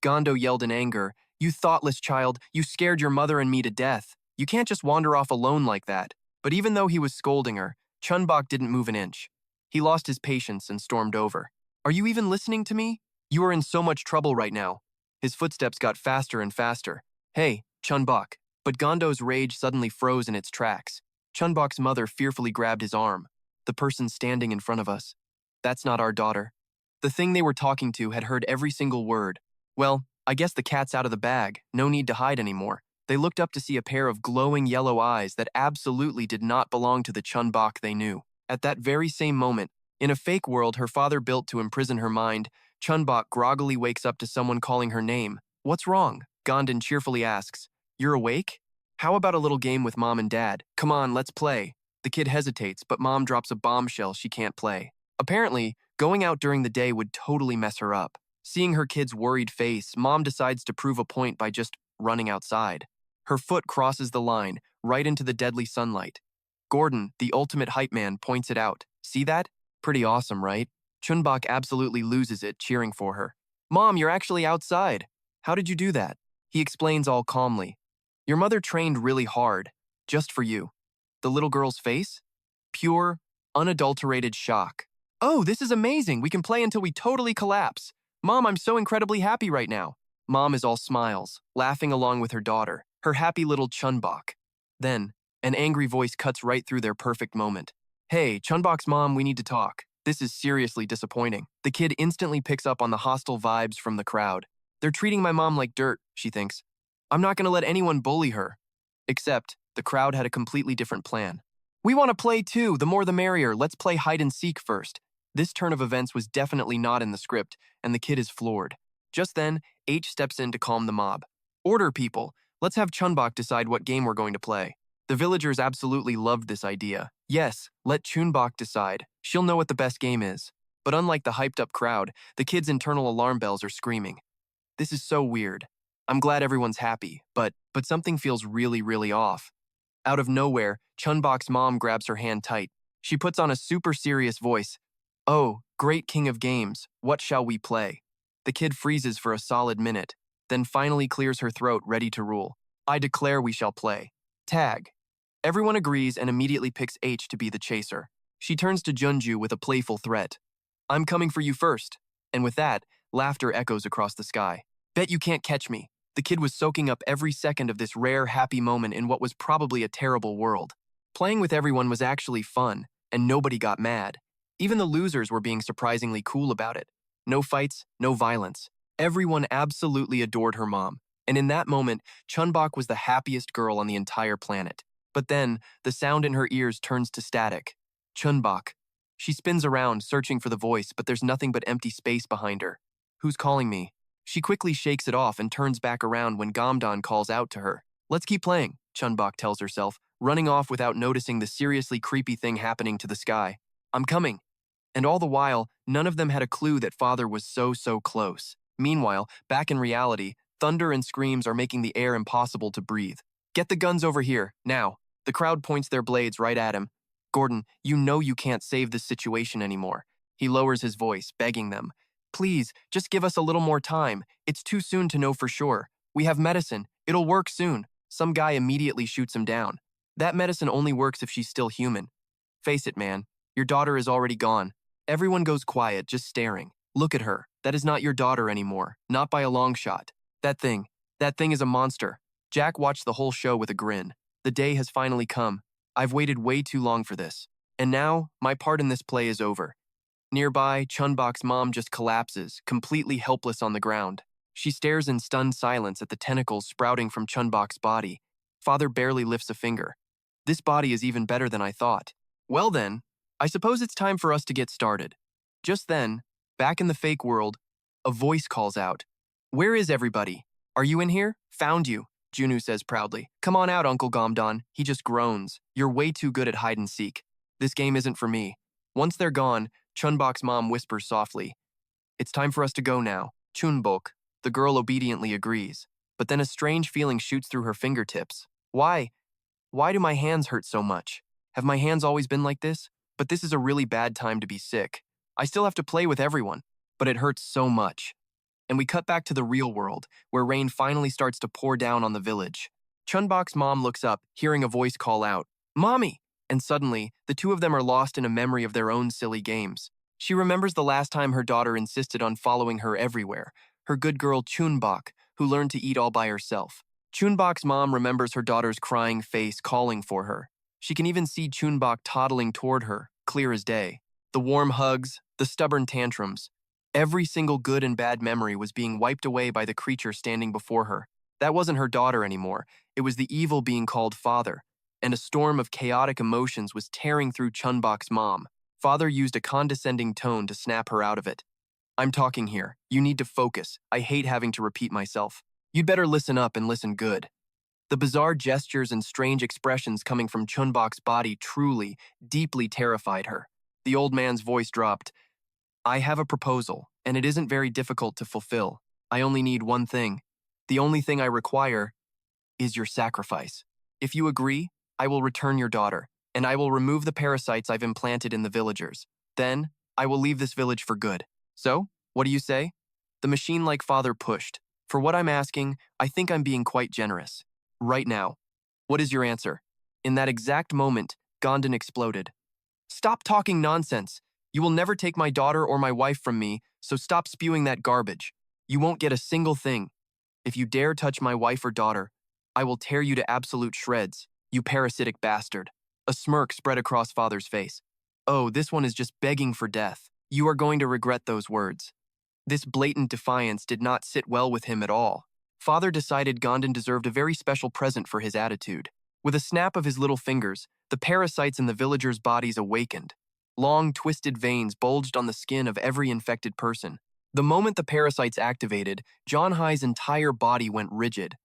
Gondo yelled in anger, "You thoughtless child, you scared your mother and me to death. You can't just wander off alone like that." But even though he was scolding her, Chun-Bok didn't move an inch. He lost his patience and stormed over. Are you even listening to me? You are in so much trouble right now. His footsteps got faster and faster. Hey, Chun-Bok. But Gondo's rage suddenly froze in its tracks. Chun-Bok's mother fearfully grabbed his arm. The person standing in front of us. That's not our daughter. The thing they were talking to had heard every single word. Well, I guess the cat's out of the bag. No need to hide anymore. They looked up to see a pair of glowing yellow eyes that absolutely did not belong to the Chun-Bok they knew. At that very same moment, in a fake world her father built to imprison her mind, Chun-Bok groggily wakes up to someone calling her name. What's wrong? Gom-don cheerfully asks. You're awake? How about a little game with mom and dad? Come on, let's play. The kid hesitates, but mom drops a bombshell she can't play. Apparently, going out during the day would totally mess her up. Seeing her kid's worried face, mom decides to prove a point by just running outside. Her foot crosses the line, right into the deadly sunlight. Gordon, the ultimate hype man, points it out. See that? Pretty awesome, right? Chun-Bok absolutely loses it, cheering for her. Mom, you're actually outside. How did you do that? He explains all calmly. Your mother trained really hard, just for you. The little girl's face? Pure, unadulterated shock. Oh, this is amazing. We can play until we totally collapse. Mom, I'm so incredibly happy right now. Mom is all smiles, laughing along with her daughter, her happy little Chun-Bok. Then, an angry voice cuts right through their perfect moment. Hey, Chun-Bok's mom, we need to talk. This is seriously disappointing. The kid instantly picks up on the hostile vibes from the crowd. They're treating my mom like dirt, she thinks. I'm not going to let anyone bully her. Except, the crowd had a completely different plan. We want to play too, the more the merrier. Let's play hide and seek first. This turn of events was definitely not in the script, and the kid is floored. Just then, H steps in to calm the mob. Order, people. Let's have Chun-Bok decide what game we're going to play. The villagers absolutely loved this idea. Yes, let Chun-Bok decide. She'll know what the best game is. But unlike the hyped-up crowd, the kids' internal alarm bells are screaming. This is so weird. I'm glad everyone's happy, but something feels really off. Out of nowhere, Chun-Bok's mom grabs her hand tight. She puts on a super serious voice. Oh, great king of games, what shall we play? The kid freezes for a solid minute, then finally clears her throat, ready to rule. I declare we shall play. Tag. Everyone agrees and immediately picks H to be the chaser. She turns to Junju with a playful threat. I'm coming for you first. And with that, laughter echoes across the sky. Bet you can't catch me. The kid was soaking up every second of this rare, happy moment in what was probably a terrible world. Playing with everyone was actually fun, and nobody got mad. Even the losers were being surprisingly cool about it. No fights, no violence. Everyone absolutely adored her mom, and in that moment, Chun-Bok was the happiest girl on the entire planet. But then, the sound in her ears turns to static. Chun-Bok. She spins around, searching for the voice, but there's nothing but empty space behind her. Who's calling me? She quickly shakes it off and turns back around when Gom-don calls out to her. Let's keep playing, Chun-Bok tells herself, running off without noticing the seriously creepy thing happening to the sky. I'm coming. And all the while, none of them had a clue that father was so close. Meanwhile, back in reality, thunder and screams are making the air impossible to breathe. Get the guns over here, now. The crowd points their blades right at him. Gordon, you know you can't save this situation anymore. He lowers his voice, begging them. Please, just give us a little more time. It's too soon to know for sure. We have medicine. It'll work soon. Some guy immediately shoots him down. That medicine only works if she's still human. Face it, man. Your daughter is already gone. Everyone goes quiet, just staring. Look at her. That is not your daughter anymore. Not by a long shot. That thing is a monster. Jack watched the whole show with a grin. The day has finally come. I've waited way too long for this. And now, my part in this play is over. Nearby, Chun-Bok's mom just collapses, completely helpless on the ground. She stares in stunned silence at the tentacles sprouting from Chun-Bok's body. Father barely lifts a finger. This body is even better than I thought. Well then, I suppose it's time for us to get started. Just then, back in the fake world, a voice calls out. Where is everybody? Are you in here? Found you, Junu says proudly. Come on out, Uncle Gom-don. He just groans. You're way too good at hide and seek. This game isn't for me. Once they're gone, Chun-Bok's mom whispers softly. It's time for us to go now. Chun-Bok. The girl obediently agrees. But then a strange feeling shoots through her fingertips. Why? Why do my hands hurt so much? Have my hands always been like this? But this is a really bad time to be sick. I still have to play with everyone, but it hurts so much. And we cut back to the real world, where rain finally starts to pour down on the village. Chun-Bok's mom looks up, hearing a voice call out, Mommy! And suddenly, the two of them are lost in a memory of their own silly games. She remembers the last time her daughter insisted on following her everywhere, her good girl Chun-Bok, who learned to eat all by herself. Chun-Bok's mom remembers her daughter's crying face calling for her. She can even see Chun-Bok toddling toward her, clear as day. The warm hugs, the stubborn tantrums. Every single good and bad memory was being wiped away by the creature standing before her. That wasn't her daughter anymore. It was the evil being called Father. And a storm of chaotic emotions was tearing through Chun-Bok's mom. Father used a condescending tone to snap her out of it. I'm talking here. You need to focus. I hate having to repeat myself. You'd better listen up and listen good. The bizarre gestures and strange expressions coming from Chun-Bok's body truly, deeply terrified her. The old man's voice dropped. I have a proposal, and it isn't very difficult to fulfill. I only need one thing. The only thing I require is your sacrifice. If you agree, I will return your daughter, and I will remove the parasites I've implanted in the villagers. Then, I will leave this village for good. So, what do you say? The machine-like father pushed. For what I'm asking, I think I'm being quite generous. Right now. What is your answer? In that exact moment, Gom-don exploded. Stop talking nonsense. You will never take my daughter or my wife from me, so stop spewing that garbage. You won't get a single thing. If you dare touch my wife or daughter, I will tear you to absolute shreds, you parasitic bastard. A smirk spread across Father's face. Oh, this one is just begging for death. You are going to regret those words. This blatant defiance did not sit well with him at all. Father decided Gom-don deserved a very special present for his attitude. With a snap of his little fingers, the parasites in the villagers' bodies awakened. Long, twisted veins bulged on the skin of every infected person. The moment the parasites activated, John Hai's entire body went rigid.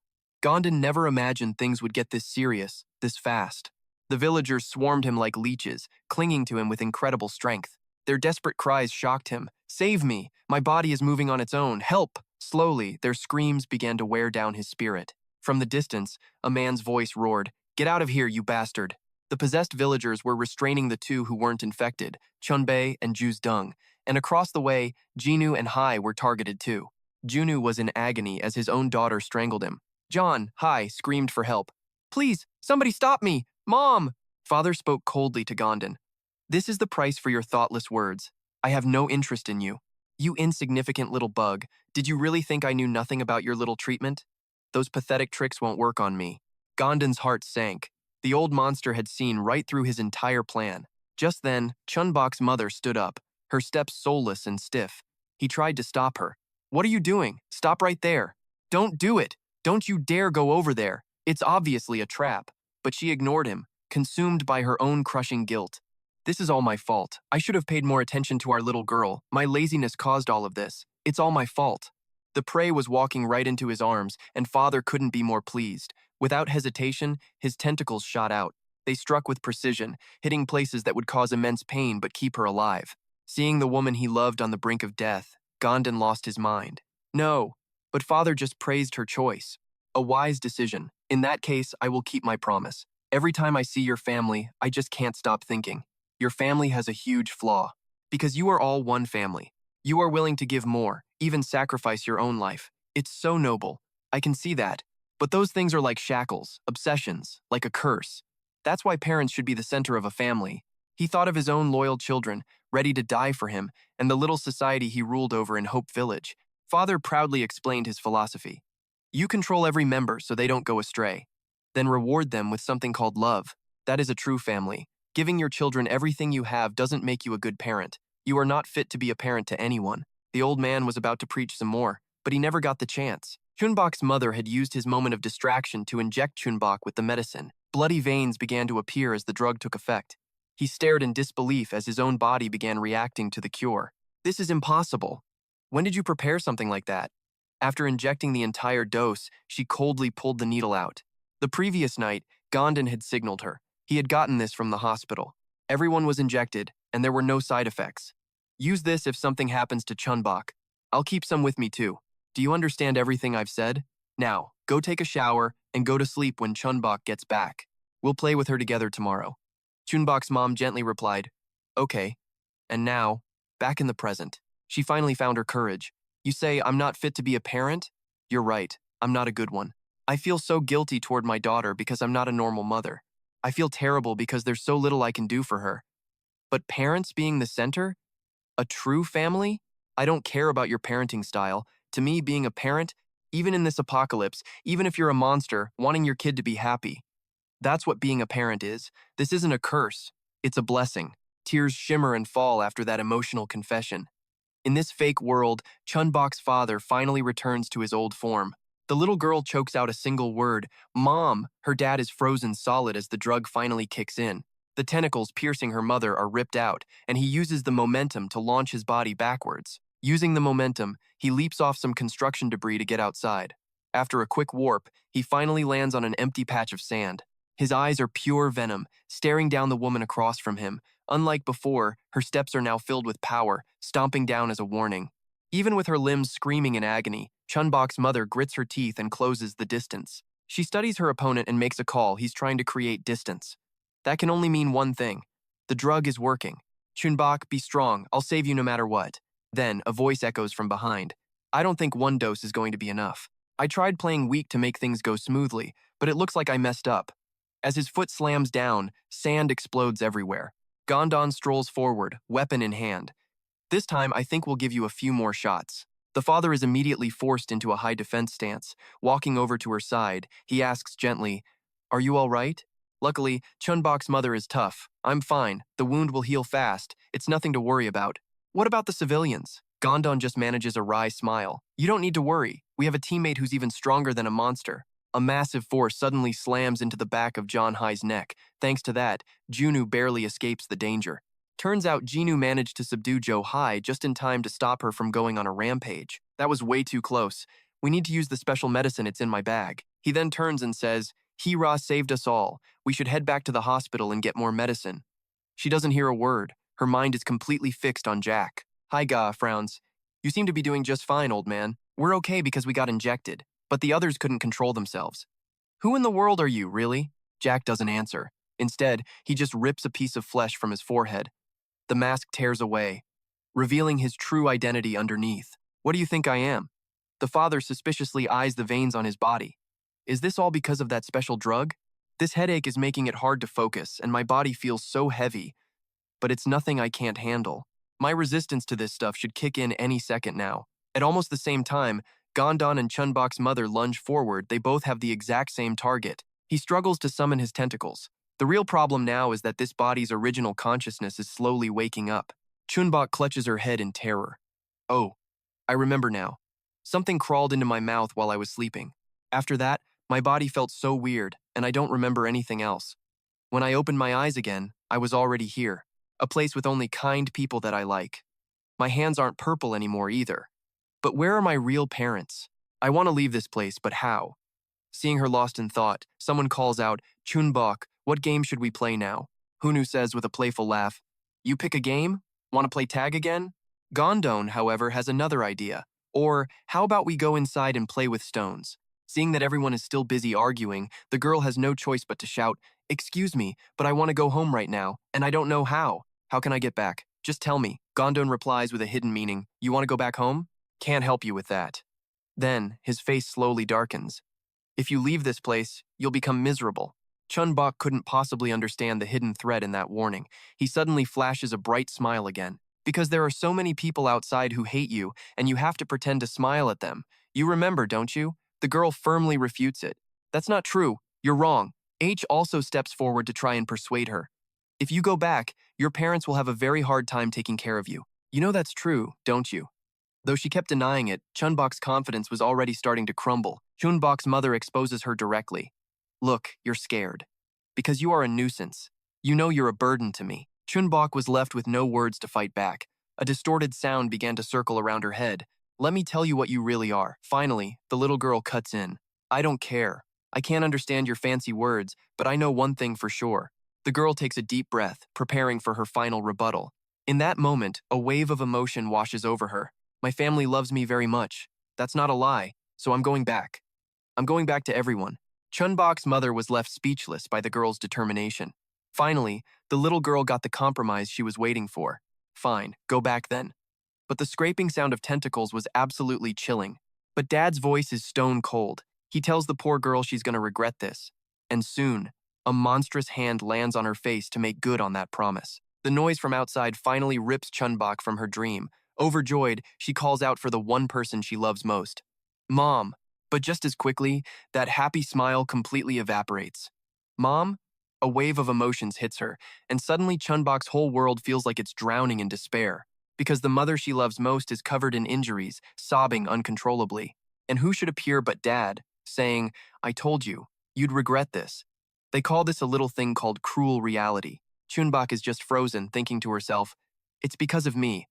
Gom-don never imagined things would get this serious, this fast. The villagers swarmed him like leeches, clinging to him with incredible strength. Their desperate cries shocked him. Save me! My body is moving on its own. Help! Slowly, their screams began to wear down his spirit. From the distance, a man's voice roared, Get out of here, you bastard! The possessed villagers were restraining the two who weren't infected, Chun-Bok and Ju's Dung, and across the way, Jinu and Hai were targeted too. Junu was in agony as his own daughter strangled him. John, Hai, screamed for help. Please, somebody stop me! Mom! Father spoke coldly to Gom-don. This is the price for your thoughtless words. I have no interest in you. You insignificant little bug. Did you really think I knew nothing about your little treatment? Those pathetic tricks won't work on me. Gom-don's heart sank. The old monster had seen right through his entire plan. Just then, Chun-Bok's mother stood up, her steps soulless and stiff. He tried to stop her. What are you doing? Stop right there. Don't do it. Don't you dare go over there. It's obviously a trap. But she ignored him, consumed by her own crushing guilt. This is all my fault. I should have paid more attention to our little girl. My laziness caused all of this. It's all my fault. The prey was walking right into his arms, and Father couldn't be more pleased. Without hesitation, his tentacles shot out. They struck with precision, hitting places that would cause immense pain but keep her alive. Seeing the woman he loved on the brink of death, Gom-don lost his mind. No, but Father just praised her choice. A wise decision. In that case, I will keep my promise. Every time I see your family, I just can't stop thinking. Your family has a huge flaw. Because you are all one family. You are willing to give more, even sacrifice your own life. It's so noble. I can see that. But those things are like shackles, obsessions, like a curse. That's why parents should be the center of a family. He thought of his own loyal children, ready to die for him, and the little society he ruled over in Hope Village. Father proudly explained his philosophy. You control every member so they don't go astray. Then reward them with something called love. That is a true family. Giving your children everything you have doesn't make you a good parent. You are not fit to be a parent to anyone. The old man was about to preach some more, but he never got the chance. Chun-Bok's mother had used his moment of distraction to inject Chun-Bok with the medicine. Bloody veins began to appear as the drug took effect. He stared in disbelief as his own body began reacting to the cure. This is impossible. When did you prepare something like that? After injecting the entire dose, she coldly pulled the needle out. The previous night, Gom-don had signaled her. He had gotten this from the hospital. Everyone was injected, and there were no side effects. Use this if something happens to Chun-Bok. I'll keep some with me too. Do you understand everything I've said? Now, go take a shower and go to sleep when Chun-Bok gets back. We'll play with her together tomorrow. Chun-Bok's mom gently replied, Okay. And now, back in the present, she finally found her courage. You say I'm not fit to be a parent? You're right, I'm not a good one. I feel so guilty toward my daughter because I'm not a normal mother. I feel terrible because there's so little I can do for her. But parents being the center? A true family? I don't care about your parenting style. To me, being a parent, even in this apocalypse, even if you're a monster, wanting your kid to be happy. That's what being a parent is. This isn't a curse. It's a blessing. Tears shimmer and fall after that emotional confession. In this fake world, Chun-Bok's father finally returns to his old form. The little girl chokes out a single word, Mom! Her dad is frozen solid as the drug finally kicks in. The tentacles piercing her mother are ripped out, and he uses the momentum to launch his body backwards. Using the momentum, he leaps off some construction debris to get outside. After a quick warp, he finally lands on an empty patch of sand. His eyes are pure venom, staring down the woman across from him. Unlike before, her steps are now filled with power, stomping down as a warning. Even with her limbs screaming in agony, Chun-Bok's mother grits her teeth and closes the distance. She studies her opponent and makes a call. He's trying to create distance. That can only mean one thing. The drug is working. Chun-Bok, be strong. I'll save you no matter what. Then, a voice echoes from behind. I don't think one dose is going to be enough. I tried playing weak to make things go smoothly, but it looks like I messed up. As his foot slams down, sand explodes everywhere. Gom-don strolls forward, weapon in hand. This time, I think we'll give you a few more shots. The father is immediately forced into a high defense stance. Walking over to her side, he asks gently, Are you all right? Luckily, Chun-Bok's mother is tough. I'm fine. The wound will heal fast. It's nothing to worry about. What about the civilians? Gom-don just manages a wry smile. You don't need to worry. We have a teammate who's even stronger than a monster. A massive force suddenly slams into the back of John Hai's neck. Thanks to that, Junu barely escapes the danger. Turns out Jinu managed to subdue Jo Hai just in time to stop her from going on a rampage. That was way too close. We need to use the special medicine, it's in my bag. He then turns and says, Hee-ra saved us all. We should head back to the hospital and get more medicine. She doesn't hear a word. Her mind is completely fixed on Jack. Hai-ga frowns. You seem to be doing just fine, old man. We're okay because we got injected. But the others couldn't control themselves. Who in the world are you, really? Jack doesn't answer. Instead, he just rips a piece of flesh from his forehead. The mask tears away, revealing his true identity underneath. What do you think I am? The father suspiciously eyes the veins on his body. Is this all because of that special drug? This headache is making it hard to focus, and my body feels so heavy. But it's nothing I can't handle. My resistance to this stuff should kick in any second now. At almost the same time, Gom-don and Chun-Bok's mother lunge forward. They both have the exact same target. He struggles to summon his tentacles. The real problem now is that this body's original consciousness is slowly waking up. Chun-Bok clutches her head in terror. Oh, I remember now. Something crawled into my mouth while I was sleeping. After that, my body felt so weird, and I don't remember anything else. When I opened my eyes again, I was already here. A place with only kind people that I like. My hands aren't purple anymore either. But where are my real parents? I want to leave this place, but how? Seeing her lost in thought, someone calls out, Chun-Bok, what game should we play now? Hunu says with a playful laugh, You pick a game? Want to play tag again? Gom-don, however, has another idea. Or, how about we go inside and play with stones? Seeing that everyone is still busy arguing, the girl has no choice but to shout, Excuse me, but I want to go home right now, and I don't know how. How can I get back? Just tell me. Gom-don replies with a hidden meaning, You want to go back home? Can't help you with that. Then, his face slowly darkens. If you leave this place, you'll become miserable. Chun-Bok couldn't possibly understand the hidden threat in that warning. He suddenly flashes a bright smile again. Because there are so many people outside who hate you, and you have to pretend to smile at them. You remember, don't you? The girl firmly refutes it. That's not true. You're wrong. H also steps forward to try and persuade her. If you go back, your parents will have a very hard time taking care of you. You know that's true, don't you? Though she kept denying it, Chun-Bok's confidence was already starting to crumble. Chun-Bok's mother exposes her directly. Look, you're scared. Because you are a nuisance. You know you're a burden to me. Chun-Bok was left with no words to fight back. A distorted sound began to circle around her head. Let me tell you what you really are. Finally, the little girl cuts in. I don't care. I can't understand your fancy words, but I know one thing for sure. The girl takes a deep breath, preparing for her final rebuttal. In that moment, a wave of emotion washes over her. My family loves me very much. That's not a lie, so I'm going back. I'm going back to everyone. Chun-Bok's mother was left speechless by the girl's determination. Finally, the little girl got the compromise she was waiting for. Fine, go back then. But the scraping sound of tentacles was absolutely chilling. But Dad's voice is stone cold. He tells the poor girl she's going to regret this. And soon, a monstrous hand lands on her face to make good on that promise. The noise from outside finally rips Chun-Bok from her dream. Overjoyed, she calls out for the one person she loves most. Mom. But just as quickly, that happy smile completely evaporates. Mom? A wave of emotions hits her, and suddenly Chun-Bok's whole world feels like it's drowning in despair. Because the mother she loves most is covered in injuries, sobbing uncontrollably. And who should appear but Dad, saying, I told you, you'd regret this. They call this a little thing called cruel reality. Chun-Bok is just frozen, thinking to herself, it's because of me.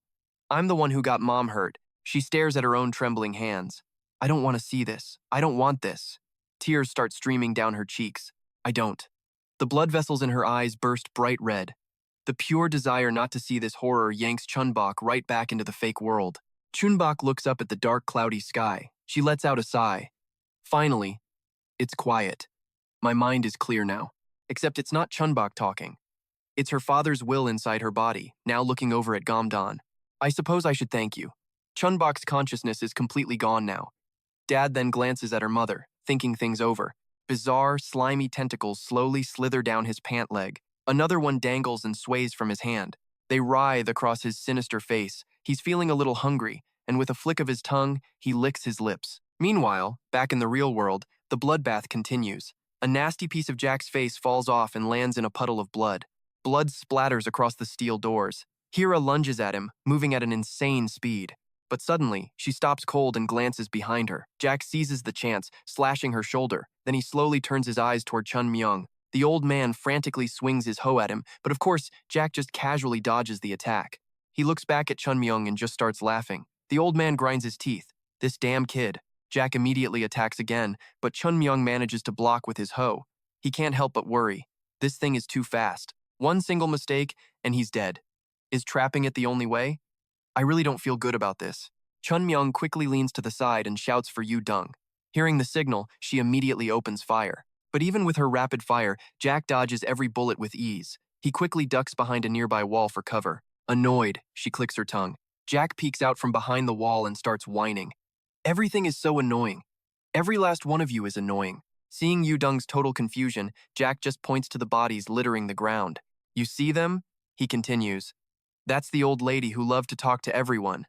I'm the one who got Mom hurt. She stares at her own trembling hands. I don't want to see this. I don't want this. Tears start streaming down her cheeks. I don't. The blood vessels in her eyes burst bright red. The pure desire not to see this horror yanks Chun-Bok right back into the fake world. Chun-Bok looks up at the dark, cloudy sky. She lets out a sigh. Finally, it's quiet. My mind is clear now. Except it's not Chun-Bok talking. It's her father's will inside her body, now looking over at Gom-don. I suppose I should thank you. Chun-Bok's consciousness is completely gone now. Dad then glances at her mother, thinking things over. Bizarre, slimy tentacles slowly slither down his pant leg. Another one dangles and sways from his hand. They writhe across his sinister face. He's feeling a little hungry, and with a flick of his tongue, he licks his lips. Meanwhile, back in the real world, the bloodbath continues. A nasty piece of Jack's face falls off and lands in a puddle of blood. Blood splatters across the steel doors. Hira lunges at him, moving at an insane speed. But suddenly, she stops cold and glances behind her. Jack seizes the chance, slashing her shoulder. Then he slowly turns his eyes toward Chun-Myung. The old man frantically swings his hoe at him, but of course, Jack just casually dodges the attack. He looks back at Chun-Myung and just starts laughing. The old man grinds his teeth. This damn kid. Jack immediately attacks again, but Chun-Myung manages to block with his hoe. He can't help but worry. This thing is too fast. One single mistake, and he's dead. Is trapping it the only way? I really don't feel good about this. Chun-Myung quickly leans to the side and shouts for Dung. Hearing the signal, she immediately opens fire. But even with her rapid fire, Jack dodges every bullet with ease. He quickly ducks behind a nearby wall for cover. Annoyed, she clicks her tongue. Jack peeks out from behind the wall and starts whining. Everything is so annoying. Every last one of you is annoying. Seeing Dung's total confusion, Jack just points to the bodies littering the ground. You see them? He continues. That's the old lady who loved to talk to everyone.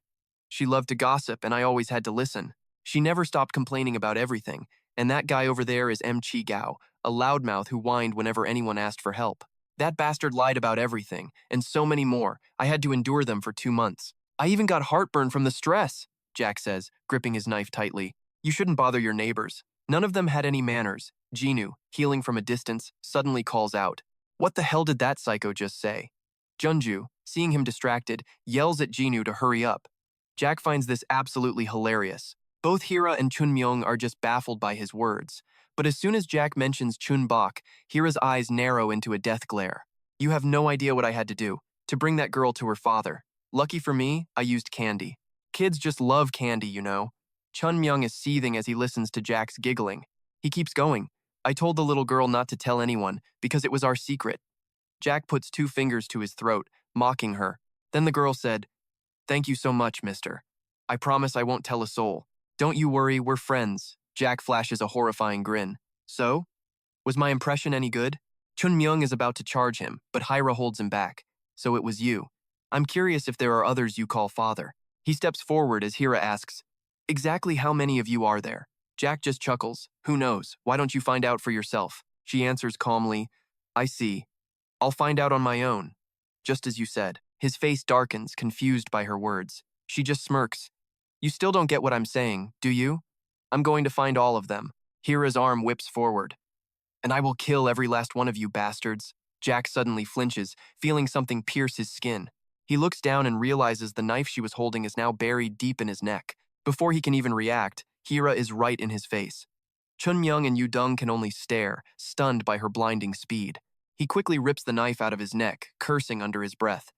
She loved to gossip, and I always had to listen. She never stopped complaining about everything, and that guy over there is Chi-Gao, a loudmouth who whined whenever anyone asked for help. That bastard lied about everything, and so many more. I had to endure them for 2 months. I even got heartburn from the stress, Jack says, gripping his knife tightly. You shouldn't bother your neighbors. None of them had any manners. Jinu, healing from a distance, suddenly calls out. What the hell did that psycho just say? Junju, seeing him distracted, yells at Jinu to hurry up. Jack finds this absolutely hilarious. Both Hira and Chun-Myung are just baffled by his words. But as soon as Jack mentions Chun-Bok, Hira's eyes narrow into a death glare. You have no idea what I had to do to bring that girl to her father. Lucky for me, I used candy. Kids just love candy, you know. Chun-Myung is seething as he listens to Jack's giggling. He keeps going. I told the little girl not to tell anyone because it was our secret. Jack puts 2 fingers to his throat, mocking her. Then the girl said, Thank you so much, mister. I promise I won't tell a soul. Don't you worry, we're friends. Jack flashes a horrifying grin. So? Was my impression any good? Chun-Myung is about to charge him, but Hira holds him back. So it was you. I'm curious if there are others you call father. He steps forward as Hira asks, Exactly how many of you are there? Jack just chuckles. Who knows? Why don't you find out for yourself? She answers calmly, I see. I'll find out on my own. Just as you said. His face darkens, confused by her words. She just smirks. You still don't get what I'm saying, do you? I'm going to find all of them. Hira's arm whips forward. And I will kill every last one of you bastards. Jack suddenly flinches, feeling something pierce his skin. He looks down and realizes the knife she was holding is now buried deep in his neck. Before he can even react, Hira is right in his face. Chun-Myung and Dung can only stare, stunned by her blinding speed. He quickly rips the knife out of his neck, cursing under his breath.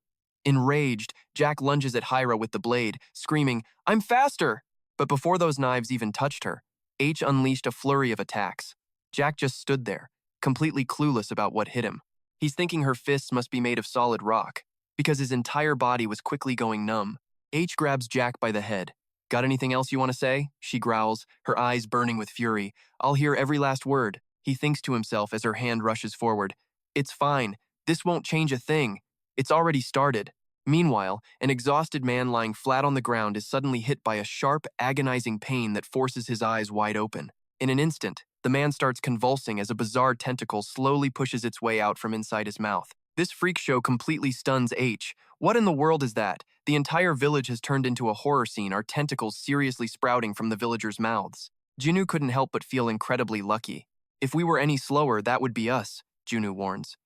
Enraged, Jack lunges at Hira with the blade, screaming, "I'm faster!" But before those knives even touched her, H unleashed a flurry of attacks. Jack just stood there, completely clueless about what hit him. He's thinking her fists must be made of solid rock, because his entire body was quickly going numb. H grabs Jack by the head. "Got anything else you want to say?" She growls, her eyes burning with fury. "I'll hear every last word," he thinks to himself as her hand rushes forward. "It's fine. This won't change a thing. It's already started." Meanwhile, an exhausted man lying flat on the ground is suddenly hit by a sharp, agonizing pain that forces his eyes wide open. In an instant, the man starts convulsing as a bizarre tentacle slowly pushes its way out from inside his mouth. This freak show completely stuns H. What in the world is that? The entire village has turned into a horror scene, our tentacles seriously sprouting from the villagers' mouths. Jinu couldn't help but feel incredibly lucky. "If we were any slower, that would be us," Jinu warns.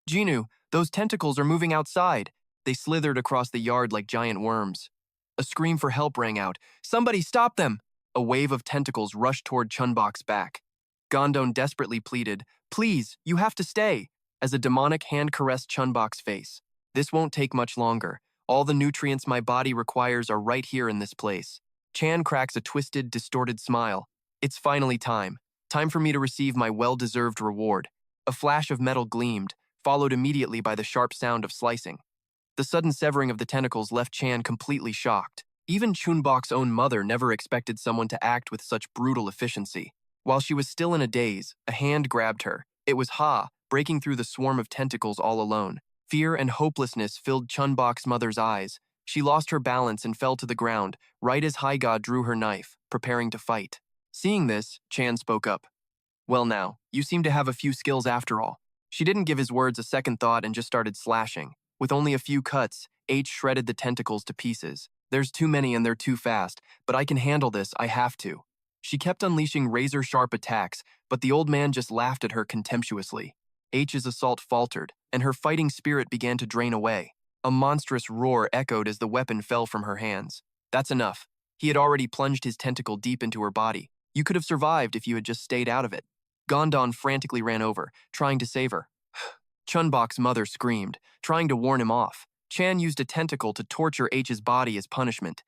"Jinu, those tentacles are moving outside." They slithered across the yard like giant worms. A scream for help rang out. "Somebody stop them!" A wave of tentacles rushed toward Chun-Bok's back. Gom-don desperately pleaded, "Please, you have to stay," as a demonic hand caressed Chun-Bok's face. "This won't take much longer. All the nutrients my body requires are right here in this place." Chan cracks a twisted, distorted smile. "It's finally time. Time for me to receive my well-deserved reward." A flash of metal gleamed, followed immediately by the sharp sound of slicing. The sudden severing of the tentacles left Chan completely shocked. Even Chun-Bok's own mother never expected someone to act with such brutal efficiency. While she was still in a daze, a hand grabbed her. It was Ha, breaking through the swarm of tentacles all alone. Fear and hopelessness filled Chun-Bok's mother's eyes. She lost her balance and fell to the ground, right as Haiga drew her knife, preparing to fight. Seeing this, Chan spoke up. "Well now, you seem to have a few skills after all." She didn't give his words a second thought and just started slashing. With only a few cuts, H shredded the tentacles to pieces. "There's too many and they're too fast, but I can handle this, I have to." She kept unleashing razor-sharp attacks, but the old man just laughed at her contemptuously. H's assault faltered, and her fighting spirit began to drain away. A monstrous roar echoed as the weapon fell from her hands. "That's enough." He had already plunged his tentacle deep into her body. "You could have survived if you had just stayed out of it." Gom-don frantically ran over, trying to save her. Chun-Bok's mother screamed, trying to warn him off. Chan used a tentacle to torture H's body as punishment.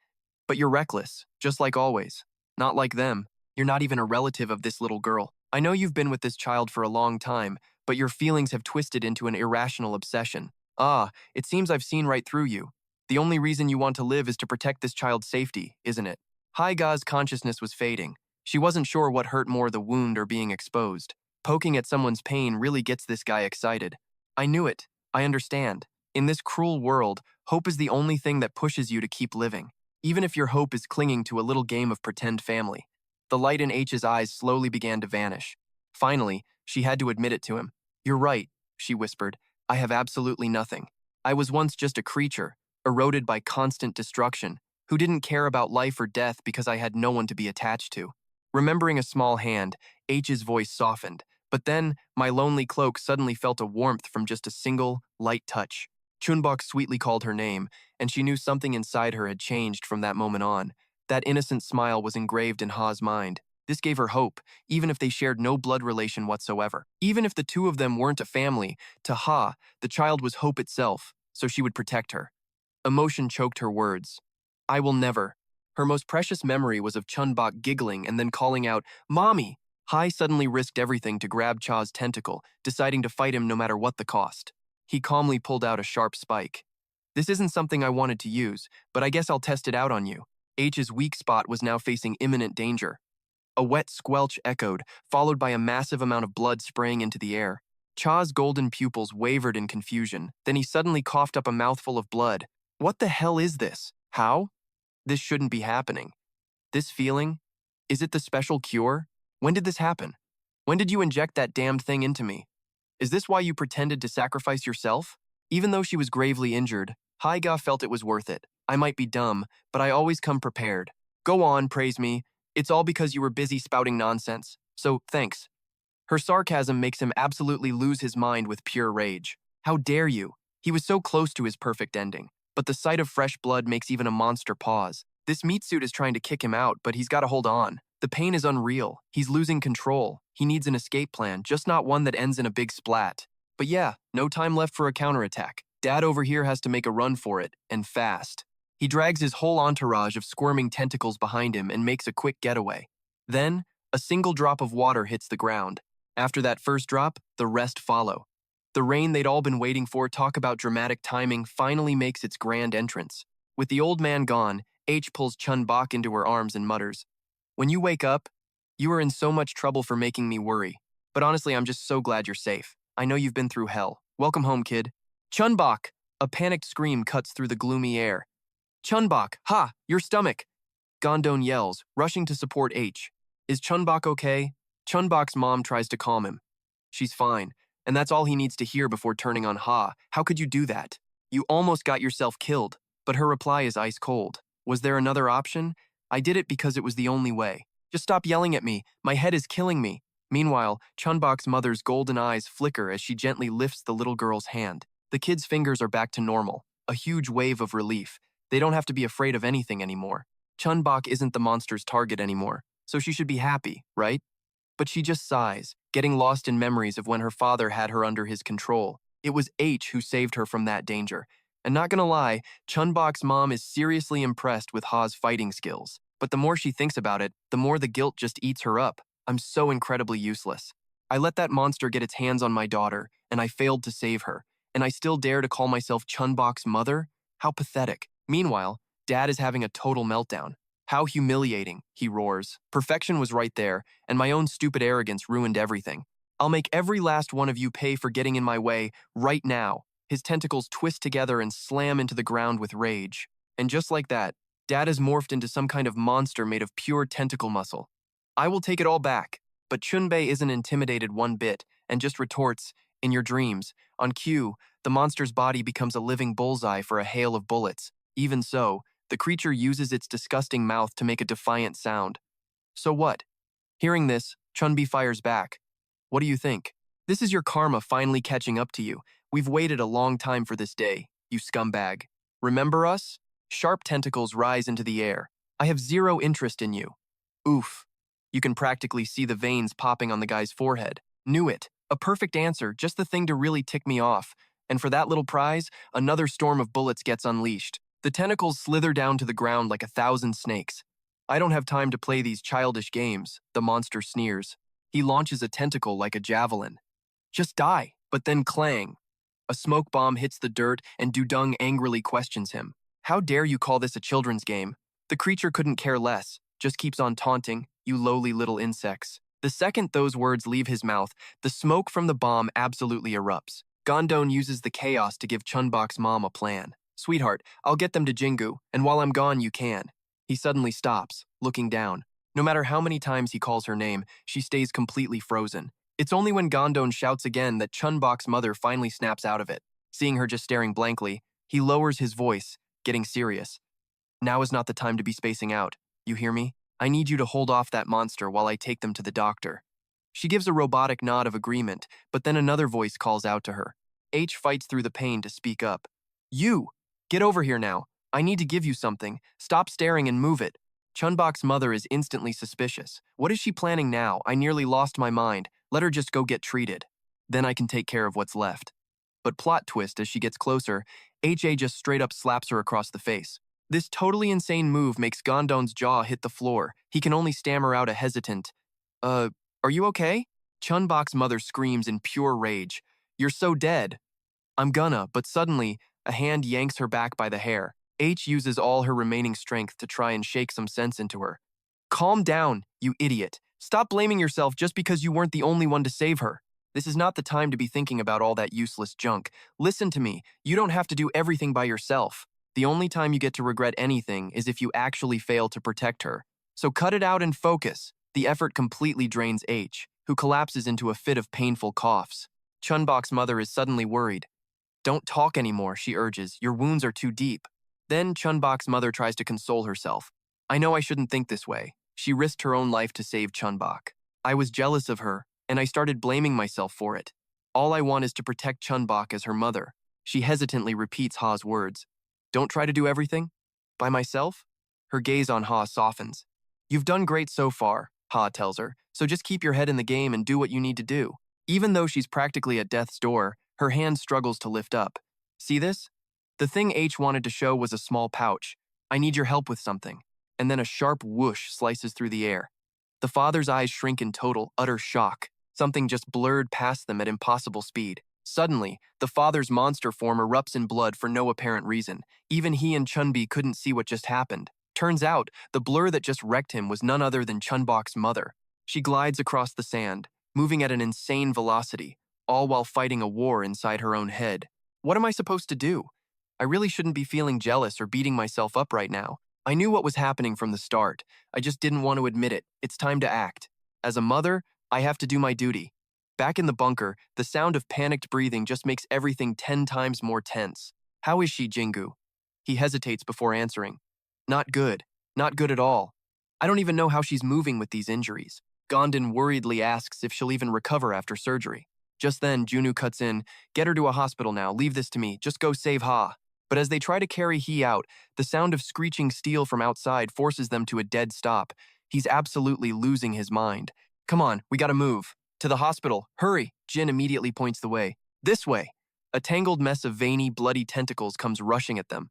"But you're reckless, just like always. Not like them. You're not even a relative of this little girl. I know you've been with this child for a long time, but your feelings have twisted into an irrational obsession. Ah, it seems I've seen right through you. The only reason you want to live is to protect this child's safety, isn't it?" Haiga's consciousness was fading. She wasn't sure what hurt more, the wound or being exposed. Poking at someone's pain really gets this guy excited. "I knew it. I understand. In this cruel world, hope is the only thing that pushes you to keep living, even if your hope is clinging to a little game of pretend family." The light in H's eyes slowly began to vanish. Finally, she had to admit it to him. "You're right," she whispered. "I have absolutely nothing. I was once just a creature, eroded by constant destruction, who didn't care about life or death because I had no one to be attached to." Remembering a small hand, H's voice softened. "But then, my lonely cloak suddenly felt a warmth from just a single, light touch." Chun-Bok sweetly called her name, and she knew something inside her had changed from that moment on. That innocent smile was engraved in Ha's mind. This gave her hope, even if they shared no blood relation whatsoever. Even if the two of them weren't a family, to Ha, the child was hope itself, so she would protect her. Emotion choked her words. "I will never." Her most precious memory was of Chun-Bok giggling and then calling out, "Mommy!" Hai suddenly risked everything to grab Cha's tentacle, deciding to fight him no matter what the cost. He calmly pulled out a sharp spike. "This isn't something I wanted to use, but I guess I'll test it out on you." H's weak spot was now facing imminent danger. A wet squelch echoed, followed by a massive amount of blood spraying into the air. Cha's golden pupils wavered in confusion, then he suddenly coughed up a mouthful of blood. "What the hell is this? How? This shouldn't be happening. This feeling? Is it the special cure? When did this happen? When did you inject that damned thing into me? Is this why you pretended to sacrifice yourself?" Even though she was gravely injured, Haiga felt it was worth it. "I might be dumb, but I always come prepared. Go on, praise me. It's all because you were busy spouting nonsense. So, thanks." Her sarcasm makes him absolutely lose his mind with pure rage. How dare you? He was so close to his perfect ending, but the sight of fresh blood makes even a monster pause. This meat suit is trying to kick him out, but he's got to hold on. The pain is unreal. He's losing control. He needs an escape plan, just not one that ends in a big splat. But yeah, no time left for a counterattack. Dad over here has to make a run for it, and fast. He drags his whole entourage of squirming tentacles behind him and makes a quick getaway. Then, a single drop of water hits the ground. After that first drop, the rest follow. The rain they'd all been waiting for, talk about dramatic timing, finally makes its grand entrance. With the old man gone, H pulls Chun-Bok into her arms and mutters, "When you wake up, you are in so much trouble for making me worry. But honestly, I'm just so glad you're safe. I know you've been through hell. Welcome home, kid." Chun-Bok! A panicked scream cuts through the gloomy air. "Chun-Bok, ha! Your stomach!" Gom-don yells, rushing to support H. Is Chun-Bok okay? Chun-Bok's mom tries to calm him. She's fine, and that's all he needs to hear before turning on Ha. How could you do that? You almost got yourself killed. But her reply is ice cold. Was there another option? I did it because it was the only way. Just stop yelling at me. My head is killing me. Meanwhile, Chun-Bok's mother's golden eyes flicker as she gently lifts the little girl's hand. The kid's fingers are back to normal. A huge wave of relief. They don't have to be afraid of anything anymore. Chun-Bok isn't the monster's target anymore, so she should be happy, right? But she just sighs, getting lost in memories of when her father had her under his control. It was H who saved her from that danger. And not gonna lie, Chun-Bok's mom is seriously impressed with Ha's fighting skills. But the more she thinks about it, the more the guilt just eats her up. I'm so incredibly useless. I let that monster get its hands on my daughter, and I failed to save her. And I still dare to call myself Chun-Bok's mother? How pathetic. Meanwhile, Dad is having a total meltdown. How humiliating, he roars. Perfection was right there, and my own stupid arrogance ruined everything. I'll make every last one of you pay for getting in my way right now. His tentacles twist together and slam into the ground with rage. And just like that, Dad is morphed into some kind of monster made of pure tentacle muscle. I will take it all back, but Chun-Bei isn't intimidated one bit and just retorts, "In your dreams." On cue, the monster's body becomes a living bullseye for a hail of bullets. Even so, the creature uses its disgusting mouth to make a defiant sound. So what? Hearing this, Chun-Bei fires back. What do you think? This is your karma finally catching up to you. We've waited a long time for this day, you scumbag. Remember us? Sharp tentacles rise into the air. I have zero interest in you. Oof. You can practically see the veins popping on the guy's forehead. Knew it. A perfect answer, just the thing to really tick me off. And for that little prize, another storm of bullets gets unleashed. The tentacles slither down to the ground like 1,000 snakes. I don't have time to play these childish games, the monster sneers. He launches a tentacle like a javelin. Just die, but then clang. A smoke bomb hits the dirt and Dung angrily questions him. How dare you call this a children's game? The creature couldn't care less, just keeps on taunting, you lowly little insects. The second those words leave his mouth, the smoke from the bomb absolutely erupts. Gom-don uses the chaos to give Chun-Bok's mom a plan. Sweetheart, I'll get them to Jingu, and while I'm gone, you can. He suddenly stops, looking down. No matter how many times he calls her name, she stays completely frozen. It's only when Gom-don shouts again that Chun-Bok's mother finally snaps out of it. Seeing her just staring blankly, he lowers his voice, getting serious. Now is not the time to be spacing out. You hear me? I need you to hold off that monster while I take them to the doctor. She gives a robotic nod of agreement, but then another voice calls out to her. H fights through the pain to speak up. You! Get over here now. I need to give you something. Stop staring and move it. Chun-Bok's mother is instantly suspicious. What is she planning now? I nearly lost my mind. Let her just go get treated. Then I can take care of what's left. But plot twist, as she gets closer, HA just straight up slaps her across the face. This totally insane move makes Gom-don's jaw hit the floor. He can only stammer out a hesitant, are you okay? Chun-Bok's mother screams in pure rage. You're so dead. I'm gonna, but suddenly, a hand yanks her back by the hair. H uses all her remaining strength to try and shake some sense into her. Calm down, you idiot. Stop blaming yourself just because you weren't the only one to save her. This is not the time to be thinking about all that useless junk. Listen to me. You don't have to do everything by yourself. The only time you get to regret anything is if you actually fail to protect her. So cut it out and focus. The effort completely drains H, who collapses into a fit of painful coughs. Chun-Bok's mother is suddenly worried. Don't talk anymore, she urges. Your wounds are too deep. Then Chun-Bok's mother tries to console herself. I know I shouldn't think this way. She risked her own life to save Chun-Bok. I was jealous of her. and I started blaming myself for it. All I want is to protect Chun-Bok as her mother. She hesitantly repeats Ha's words. Don't try to do everything? By myself? Her gaze on Ha softens. You've done great so far, Ha tells her, so just keep your head in the game and do what you need to do. Even though she's practically at death's door, her hand struggles to lift up. See this? The thing H wanted to show was a small pouch. I need your help with something. And then a sharp whoosh slices through the air. The father's eyes shrink in total, utter shock. Something just blurred past them at impossible speed. Suddenly, the father's monster form erupts in blood for no apparent reason. Even he and Chun-Bi couldn't see what just happened. Turns out, the blur that just wrecked him was none other than Chun-Bok's mother. She glides across the sand, moving at an insane velocity, all while fighting a war inside her own head. What am I supposed to do? I really shouldn't be feeling jealous or beating myself up right now. I knew what was happening from the start. I just didn't want to admit it. It's time to act. As a mother, I have to do my duty. Back in the bunker, the sound of panicked breathing just makes everything 10 times more tense. How is she, Jingu? He hesitates before answering. Not good. Not good at all. I don't even know how she's moving with these injuries. Gom-don worriedly asks if she'll even recover after surgery. Just then, Junwoo cuts in. Get her to a hospital now. Leave this to me. Just go save Ha. But as they try to carry He out, the sound of screeching steel from outside forces them to a dead stop. He's absolutely losing his mind. Come on, we gotta move. To the hospital. Hurry! Jin immediately points the way. This way! A tangled mess of veiny, bloody tentacles comes rushing at them.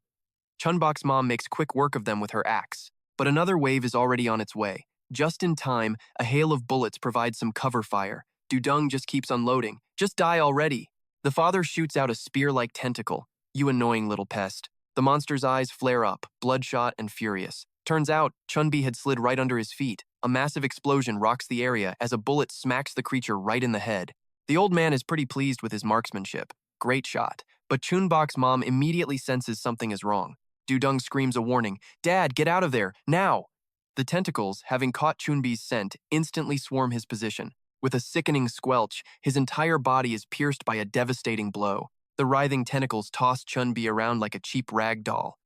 Chun-Bok's mom makes quick work of them with her axe. But another wave is already on its way. Just in time, a hail of bullets provides some cover fire. Dung just keeps unloading. Just die already! The father shoots out a spear-like tentacle. You annoying little pest. The monster's eyes flare up, bloodshot and furious. Turns out, Chun-Bi had slid right under his feet. A massive explosion rocks the area as a bullet smacks the creature right in the head. The old man is pretty pleased with his marksmanship. Great shot. But Chun-Bok's mom immediately senses something is wrong. Dung screams a warning. Dad, get out of there, now! The tentacles, having caught Chun-Bi's scent, instantly swarm his position. With a sickening squelch, his entire body is pierced by a devastating blow. The writhing tentacles toss Chun-Bi around like a cheap rag doll.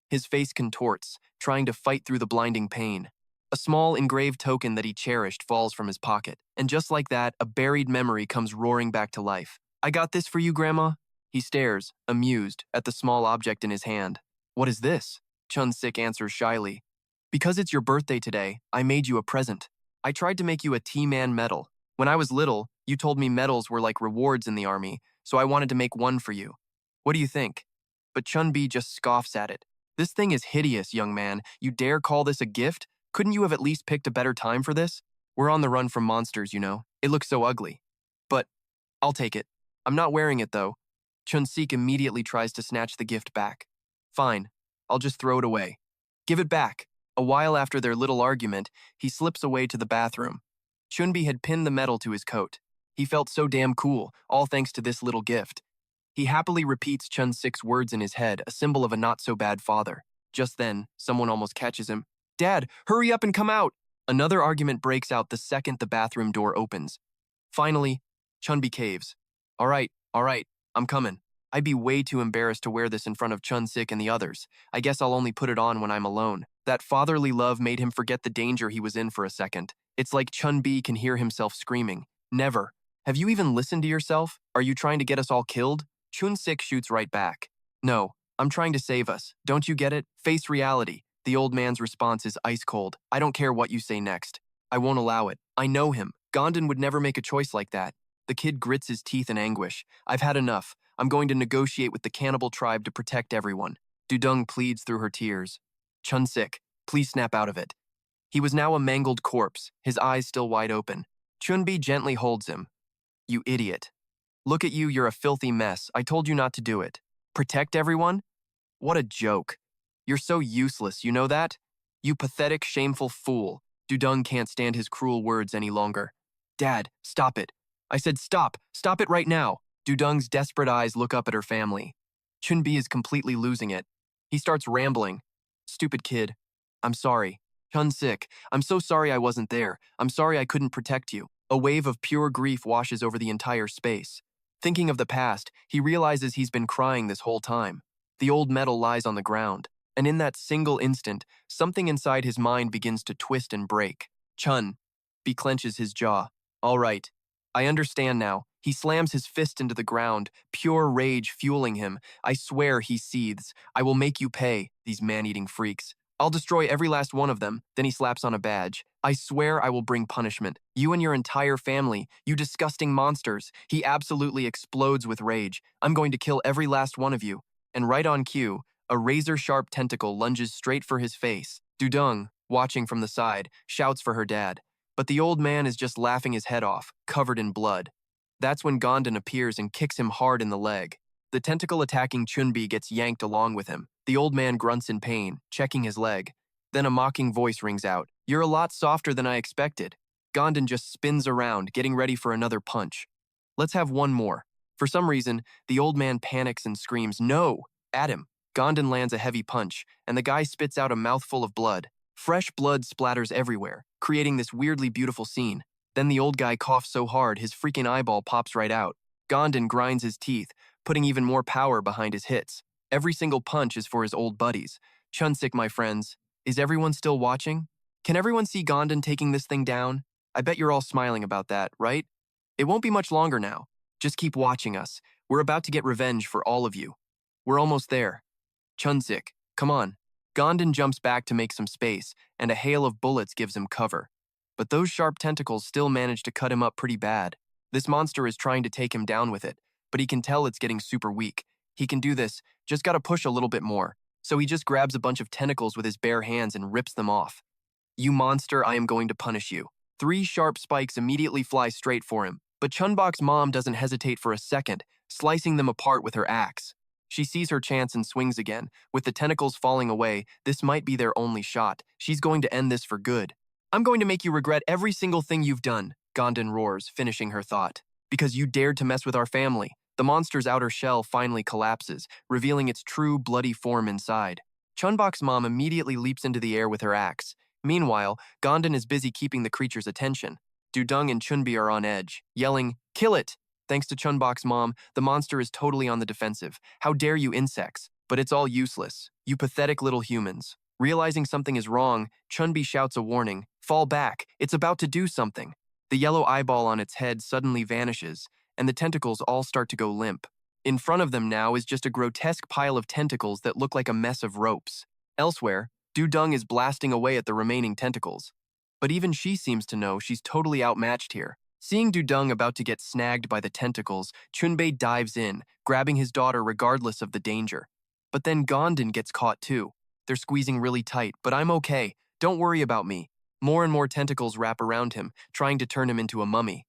His face contorts, trying to fight through the blinding pain. A small engraved token that he cherished falls from his pocket, and just like that, a buried memory comes roaring back to life. I got this for you, Grandma. He stares, amused, at the small object in his hand. What is this? Chun-Sik answers shyly. Because it's your birthday today, I made you a present. I tried to make you a T-Man medal. When I was little, you told me medals were like rewards in the army, so I wanted to make one for you. What do you think? But Chun-Bi just scoffs at it. This thing is hideous, young man. You dare call this a gift? Couldn't you have at least picked a better time for this? We're on the run from monsters, you know. It looks so ugly. But I'll take it. I'm not wearing it, though. Chun-Sik immediately tries to snatch the gift back. Fine. I'll just throw it away. Give it back. A while after their little argument, he slips away to the bathroom. Chun-Bi had pinned the medal to his coat. He felt so damn cool, all thanks to this little gift. He happily repeats Chun-Sik's words in his head, a symbol of a not-so-bad father. Just then, someone almost catches him. Dad, hurry up and come out! Another argument breaks out the second the bathroom door opens. Finally, Chun-Bi caves. All right, I'm coming. I'd be way too embarrassed to wear this in front of Chun-Sik and the others. I guess I'll only put it on when I'm alone. That fatherly love made him forget the danger he was in for a second. It's like Chun-Bi can hear himself screaming. Never. Have you even listened to yourself? Are you trying to get us all killed? Chun-Sik shoots right back. No, I'm trying to save us. Don't you get it? Face reality. The old man's response is ice cold. I don't care what you say next. I won't allow it. I know him. Gom-don would never make a choice like that. The kid grits his teeth in anguish. I've had enough. I'm going to negotiate with the cannibal tribe to protect everyone. Dung pleads through her tears. Chun-Sik, please snap out of it. He was now a mangled corpse, his eyes still wide open. Chun-Bi gently holds him. You idiot. Look at you, you're a filthy mess. I told you not to do it. Protect everyone? What a joke. You're so useless, you know that? You pathetic, shameful fool. Dung can't stand his cruel words any longer. Dad, stop it. I said stop. Stop it right now. Dung's desperate eyes look up at her family. Chun-Bi is completely losing it. He starts rambling. Stupid kid. I'm sorry. Chun-Sik, I'm so sorry I wasn't there. I'm sorry I couldn't protect you. A wave of pure grief washes over the entire space. Thinking of the past, he realizes he's been crying this whole time. The old medal lies on the ground, and in that single instant, something inside his mind begins to twist and break. Chun-Bi clenches his jaw. All right, I understand now. He slams his fist into the ground, pure rage fueling him. I swear he seethes. I will make you pay, these man-eating freaks. I'll destroy every last one of them. Then he slaps on a badge. I swear I will bring punishment. You and your entire family, you disgusting monsters. He absolutely explodes with rage. I'm going to kill every last one of you. And right on cue, a razor-sharp tentacle lunges straight for his face. Dung, watching from the side, shouts for her dad. But the old man is just laughing his head off, covered in blood. That's when Gom-don appears and kicks him hard in the leg. The tentacle attacking Chun-Bok gets yanked along with him. The old man grunts in pain, checking his leg. Then a mocking voice rings out. You're a lot softer than I expected. Gom-don just spins around, getting ready for another punch. Let's have one more. For some reason, the old man panics and screams, no, at him. Gom-don lands a heavy punch, and the guy spits out a mouthful of blood. Fresh blood splatters everywhere, creating this weirdly beautiful scene. Then the old guy coughs so hard his freaking eyeball pops right out. Gom-don grinds his teeth, putting even more power behind his hits. Every single punch is for his old buddies. Chun-Sik, my friends. Is everyone still watching? Can everyone see Gom-don taking this thing down? I bet you're all smiling about that, right? It won't be much longer now. Just keep watching us. We're about to get revenge for all of you. We're almost there. Chun-Sik, come on. Gom-don jumps back to make some space, and a hail of bullets gives him cover. But those sharp tentacles still manage to cut him up pretty bad. This monster is trying to take him down with it, but he can tell it's getting super weak. He can do this, just gotta push a little bit more. So he just grabs a bunch of tentacles with his bare hands and rips them off. You monster, I am going to punish you. 3 sharp spikes immediately fly straight for him, but Chun-Bok's mom doesn't hesitate for a second, slicing them apart with her axe. She sees her chance and swings again. With the tentacles falling away, this might be their only shot. She's going to end this for good. I'm going to make you regret every single thing you've done, Gom-don roars, finishing her thought. Because you dared to mess with our family. The monster's outer shell finally collapses, revealing its true bloody form inside. Chun-Bok's mom immediately leaps into the air with her axe. Meanwhile, Gom-don is busy keeping the creature's attention. Dung and Chun-Bok are on edge, yelling, "Kill it!" Thanks to Chun-Bok's mom, the monster is totally on the defensive. How dare you insects? But it's all useless. You pathetic little humans. Realizing something is wrong, Chun-Bok shouts a warning. Fall back, it's about to do something. The yellow eyeball on its head suddenly vanishes, and the tentacles all start to go limp. In front of them now is just a grotesque pile of tentacles that look like a mess of ropes. Elsewhere, Dung is blasting away at the remaining tentacles. But even she seems to know she's totally outmatched here. Seeing Dung about to get snagged by the tentacles, Chun-Bok dives in, grabbing his daughter regardless of the danger. But then Gom-don gets caught too. They're squeezing really tight, but I'm okay. Don't worry about me. More and more tentacles wrap around him, trying to turn him into a mummy.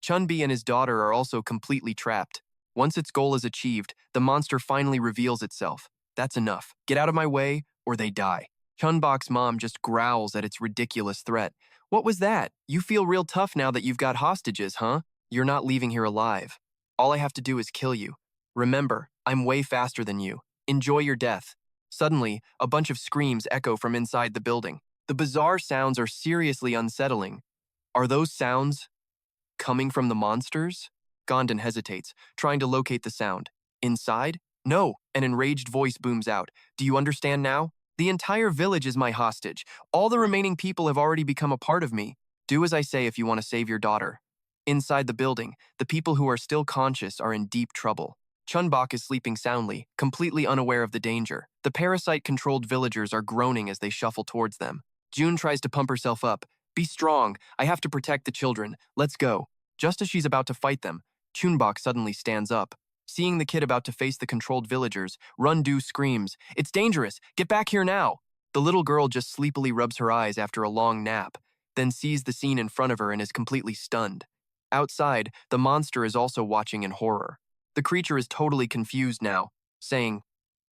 Chun-Bok and his daughter are also completely trapped. Once its goal is achieved, the monster finally reveals itself. That's enough. Get out of my way, or they die. Chun-Bok's mom just growls at its ridiculous threat. What was that? You feel real tough now that you've got hostages, huh? You're not leaving here alive. All I have to do is kill you. Remember, I'm way faster than you. Enjoy your death. Suddenly, a bunch of screams echo from inside the building. The bizarre sounds are seriously unsettling. Are those sounds coming from the monsters? Gom-don hesitates, trying to locate the sound. Inside? No, an enraged voice booms out. Do you understand now? The entire village is my hostage. All the remaining people have already become a part of me. Do as I say if you want to save your daughter. Inside the building, the people who are still conscious are in deep trouble. Chun-Bok is sleeping soundly, completely unaware of the danger. The parasite-controlled villagers are groaning as they shuffle towards them. June tries to pump herself up. Be strong. I have to protect the children. Let's go. Just as she's about to fight them, Chun-Bok suddenly stands up. Seeing the kid about to face the controlled villagers, Run-Du screams, "It's dangerous! Get back here now!" The little girl just sleepily rubs her eyes after a long nap, then sees the scene in front of her and is completely stunned. Outside, the monster is also watching in horror. The creature is totally confused now, saying,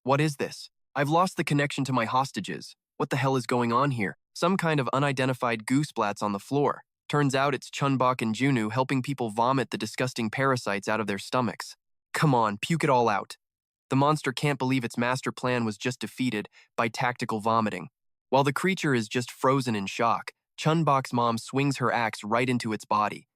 "What is this? I've lost the connection to my hostages. What the hell is going on here?" Some kind of unidentified goo splats on the floor. Turns out it's Chun-Bok and Junu helping people vomit the disgusting parasites out of their stomachs. Come on, puke it all out. The monster can't believe its master plan was just defeated by tactical vomiting. While the creature is just frozen in shock, Chun-Bok's mom swings her axe right into its body.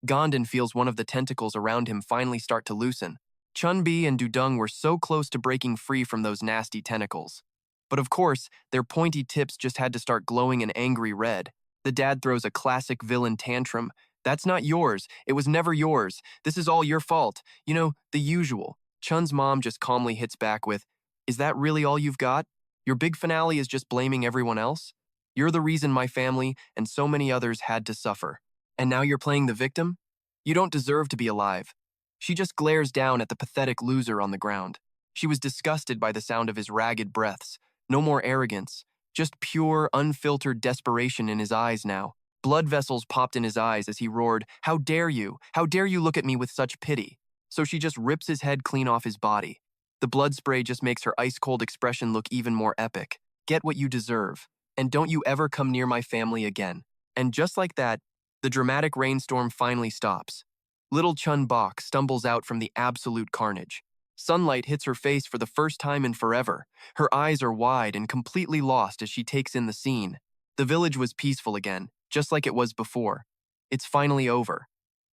Gom-don feels one of the tentacles around him finally start to loosen. Chun-Bok and Dung were so close to breaking free from those nasty tentacles. But of course, their pointy tips just had to start glowing an angry red. The dad throws a classic villain tantrum, That's not yours. It was never yours. This is all your fault. You know, the usual. Chun's mom just calmly hits back with, is that really all you've got? Your big finale is just blaming everyone else? You're the reason my family and so many others had to suffer. And now you're playing the victim? You don't deserve to be alive. She just glares down at the pathetic loser on the ground. She was disgusted by the sound of his ragged breaths. No more arrogance, just pure, unfiltered desperation in his eyes now. Blood vessels popped in his eyes as he roared, "How dare you? How dare you look at me with such pity?" So she just rips his head clean off his body. The blood spray just makes her ice-cold expression look even more epic. Get what you deserve. And don't you ever come near my family again. And just like that, the dramatic rainstorm finally stops. Little Chun-Bok stumbles out from the absolute carnage. Sunlight hits her face for the first time in forever. Her eyes are wide and completely lost as she takes in the scene. The village was peaceful again, just like it was before. It's finally over.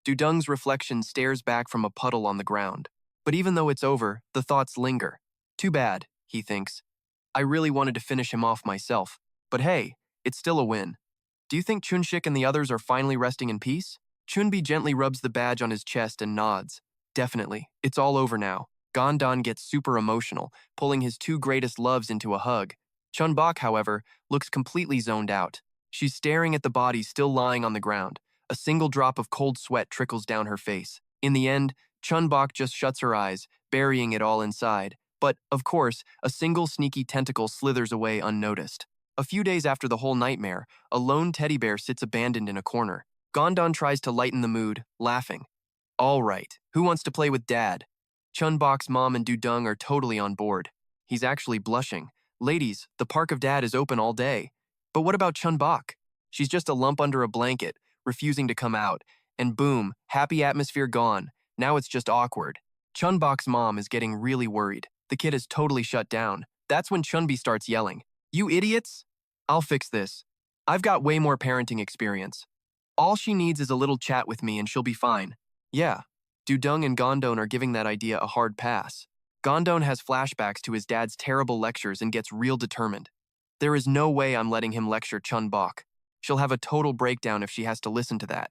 Dung's reflection stares back from a puddle on the ground. But even though it's over, the thoughts linger. Too bad, he thinks. I really wanted to finish him off myself. But hey, it's still a win. Do you think Chun-Shik and the others are finally resting in peace? Chun-Bi gently rubs the badge on his chest and nods. Definitely, it's all over now. Gom-don gets super emotional, pulling his two greatest loves into a hug. Chun-Bok, however, looks completely zoned out. She's staring at the body still lying on the ground. A single drop of cold sweat trickles down her face. In the end, Chun-Bok just shuts her eyes, burying it all inside. But, of course, a single sneaky tentacle slithers away unnoticed. A few days after the whole nightmare, a lone teddy bear sits abandoned in a corner. Gom-don tries to lighten the mood, laughing. All right, who wants to play with Dad? Chun-Bok's mom and Dung are totally on board. He's actually blushing. Ladies, the park of Dad is open all day. But what about Chun-Bok? She's just a lump under a blanket, refusing to come out. And boom, happy atmosphere gone. Now it's just awkward. Chun-Bok's mom is getting really worried. The kid is totally shut down. That's when Chun-Bi starts yelling. You idiots? I'll fix this. I've got way more parenting experience. All she needs is a little chat with me and she'll be fine. Yeah, Dung and Gom-don are giving that idea a hard pass. Gom-don has flashbacks to his dad's terrible lectures and gets real determined. There is no way I'm letting him lecture Chun-Bok. She'll have a total breakdown if she has to listen to that.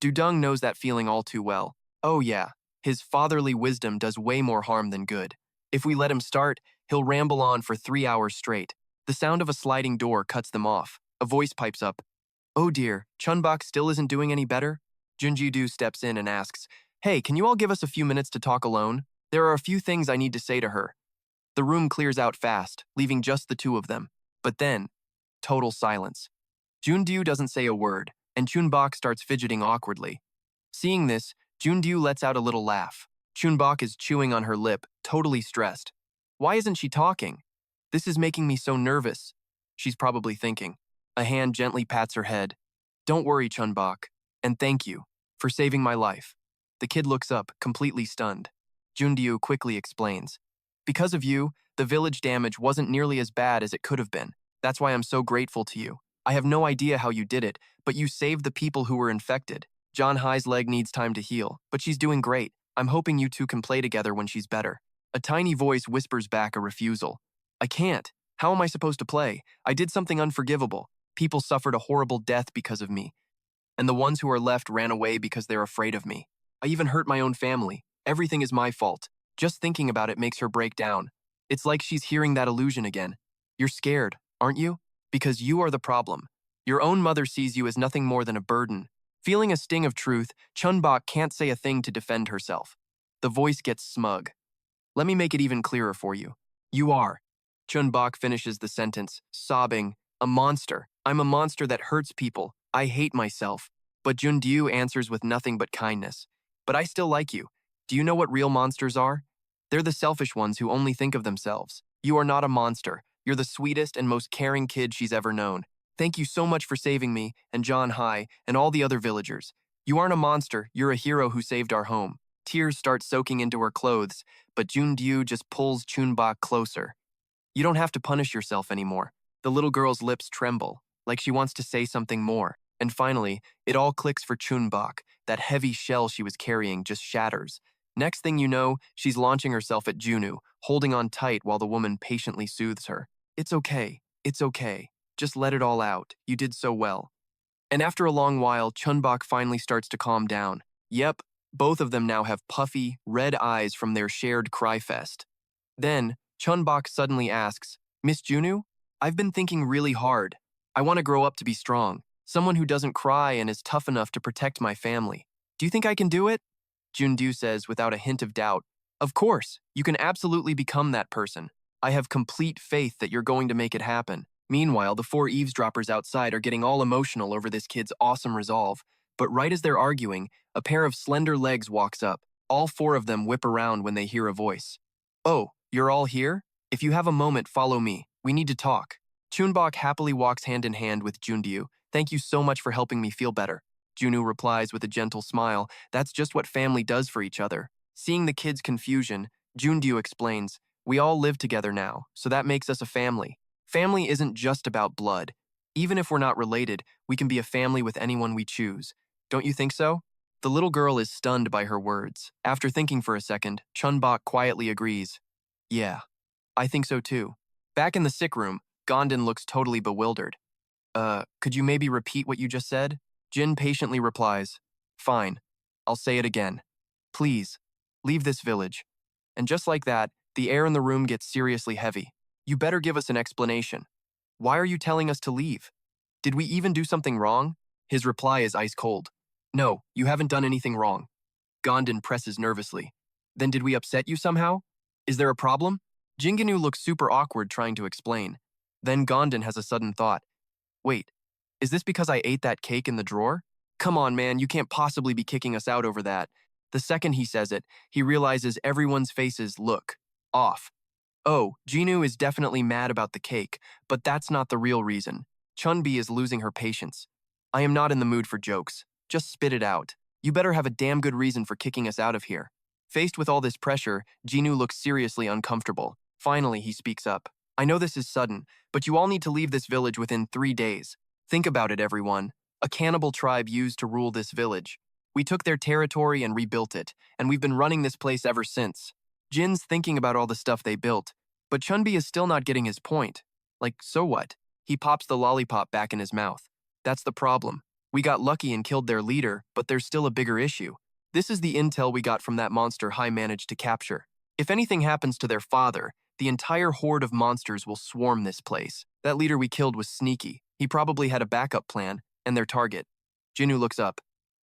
Dung knows that feeling all too well. Oh yeah, his fatherly wisdom does way more harm than good. If we let him start, he'll ramble on for 3 hours straight. The sound of a sliding door cuts them off. A voice pipes up. Oh dear, Chun-Bok still isn't doing any better? Junji-do steps in and asks, Hey, can you all give us a few minutes to talk alone? There are a few things I need to say to her. The room clears out fast, leaving just the two of them. But then, total silence. Junju doesn't say a word, and Chun-Bok starts fidgeting awkwardly. Seeing this, Junju lets out a little laugh. Chun-Bok is chewing on her lip, totally stressed. Why isn't she talking? This is making me so nervous, she's probably thinking. A hand gently pats her head. Don't worry, Chun-Bok, and thank you for saving my life. The kid looks up, completely stunned. Junju quickly explains. Because of you, the village damage wasn't nearly as bad as it could have been. That's why I'm so grateful to you. I have no idea how you did it, but you saved the people who were infected. John Hai's leg needs time to heal, but she's doing great. I'm hoping you two can play together when she's better. A tiny voice whispers back a refusal. I can't. How am I supposed to play? I did something unforgivable. People suffered a horrible death because of me. And the ones who are left ran away because they're afraid of me. I even hurt my own family. Everything is my fault. Just thinking about it makes her break down. It's like she's hearing that illusion again. You're scared, aren't you? Because you are the problem. Your own mother sees you as nothing more than a burden. Feeling a sting of truth, Chun-Bok can't say a thing to defend herself. The voice gets smug. Let me make it even clearer for you. You are. Chun-Bok finishes the sentence, sobbing, a monster. I'm a monster that hurts people. I hate myself. But Junju answers with nothing but kindness. But I still like you. Do you know what real monsters are? They're the selfish ones who only think of themselves. You are not a monster. You're the sweetest and most caring kid she's ever known. Thank you so much for saving me, and John Hai, and all the other villagers. You aren't a monster, you're a hero who saved our home. Tears start soaking into her clothes, but Junju just pulls Chun-Bok closer. You don't have to punish yourself anymore. The little girl's lips tremble, like she wants to say something more. And finally, it all clicks for Chun-Bok. That heavy shell she was carrying just shatters. Next thing you know, she's launching herself at Junu, holding on tight while the woman patiently soothes her. It's okay. It's okay. Just let it all out. You did so well. And after a long while, Chun-Bok finally starts to calm down. Yep, both of them now have puffy, red eyes from their shared cry fest. Then, Chun-Bok suddenly asks, Miss Junu, I've been thinking really hard. I want to grow up to be strong, someone who doesn't cry and is tough enough to protect my family. Do you think I can do it? Jundu says without a hint of doubt, Of course, you can absolutely become that person. I have complete faith that you're going to make it happen. Meanwhile, the four eavesdroppers outside are getting all emotional over this kid's awesome resolve. But right as they're arguing, a pair of slender legs walks up. All four of them whip around when they hear a voice. Oh, you're all here? If you have a moment, follow me. We need to talk. Chun-Bok happily walks hand in hand with Jundu. Thank you so much for helping me feel better. Junu replies with a gentle smile, That's just what family does for each other. Seeing the kids' confusion, Jundu explains, We all live together now, so that makes us a family. Family isn't just about blood. Even if we're not related, we can be a family with anyone we choose. Don't you think so? The little girl is stunned by her words. After thinking for a second, Chun-Bok quietly agrees. Yeah, I think so too. Back in the sick room, Gom-don looks totally bewildered. Could you maybe repeat what you just said? Jin patiently replies, Fine, I'll say it again. Please, leave this village. And just like that, the air in the room gets seriously heavy. You better give us an explanation. Why are you telling us to leave? Did we even do something wrong? His reply is ice cold. No, you haven't done anything wrong. Gom-don presses nervously. Then did we upset you somehow? Is there a problem? Jinganu looks super awkward trying to explain. Then Gom-don has a sudden thought. Wait, is this because I ate that cake in the drawer? Come on, man, you can't possibly be kicking us out over that. The second he says it, he realizes everyone's faces look off. Oh, Jinu is definitely mad about the cake, but that's not the real reason. Chun-Bi is losing her patience. I am not in the mood for jokes. Just spit it out. You better have a damn good reason for kicking us out of here. Faced with all this pressure, Jinu looks seriously uncomfortable. Finally, he speaks up. I know this is sudden, but you all need to leave this village within 3 days. Think about it, everyone. A cannibal tribe used to rule this village. We took their territory and rebuilt it, and we've been running this place ever since. Jin's thinking about all the stuff they built, but Chun-Bi is still not getting his point. Like, so what? He pops the lollipop back in his mouth. That's the problem. We got lucky and killed their leader, but there's still a bigger issue. This is the intel we got from that monster Hai managed to capture. If anything happens to their father, the entire horde of monsters will swarm this place. That leader we killed was sneaky. He probably had a backup plan, and their target. Jinu looks up.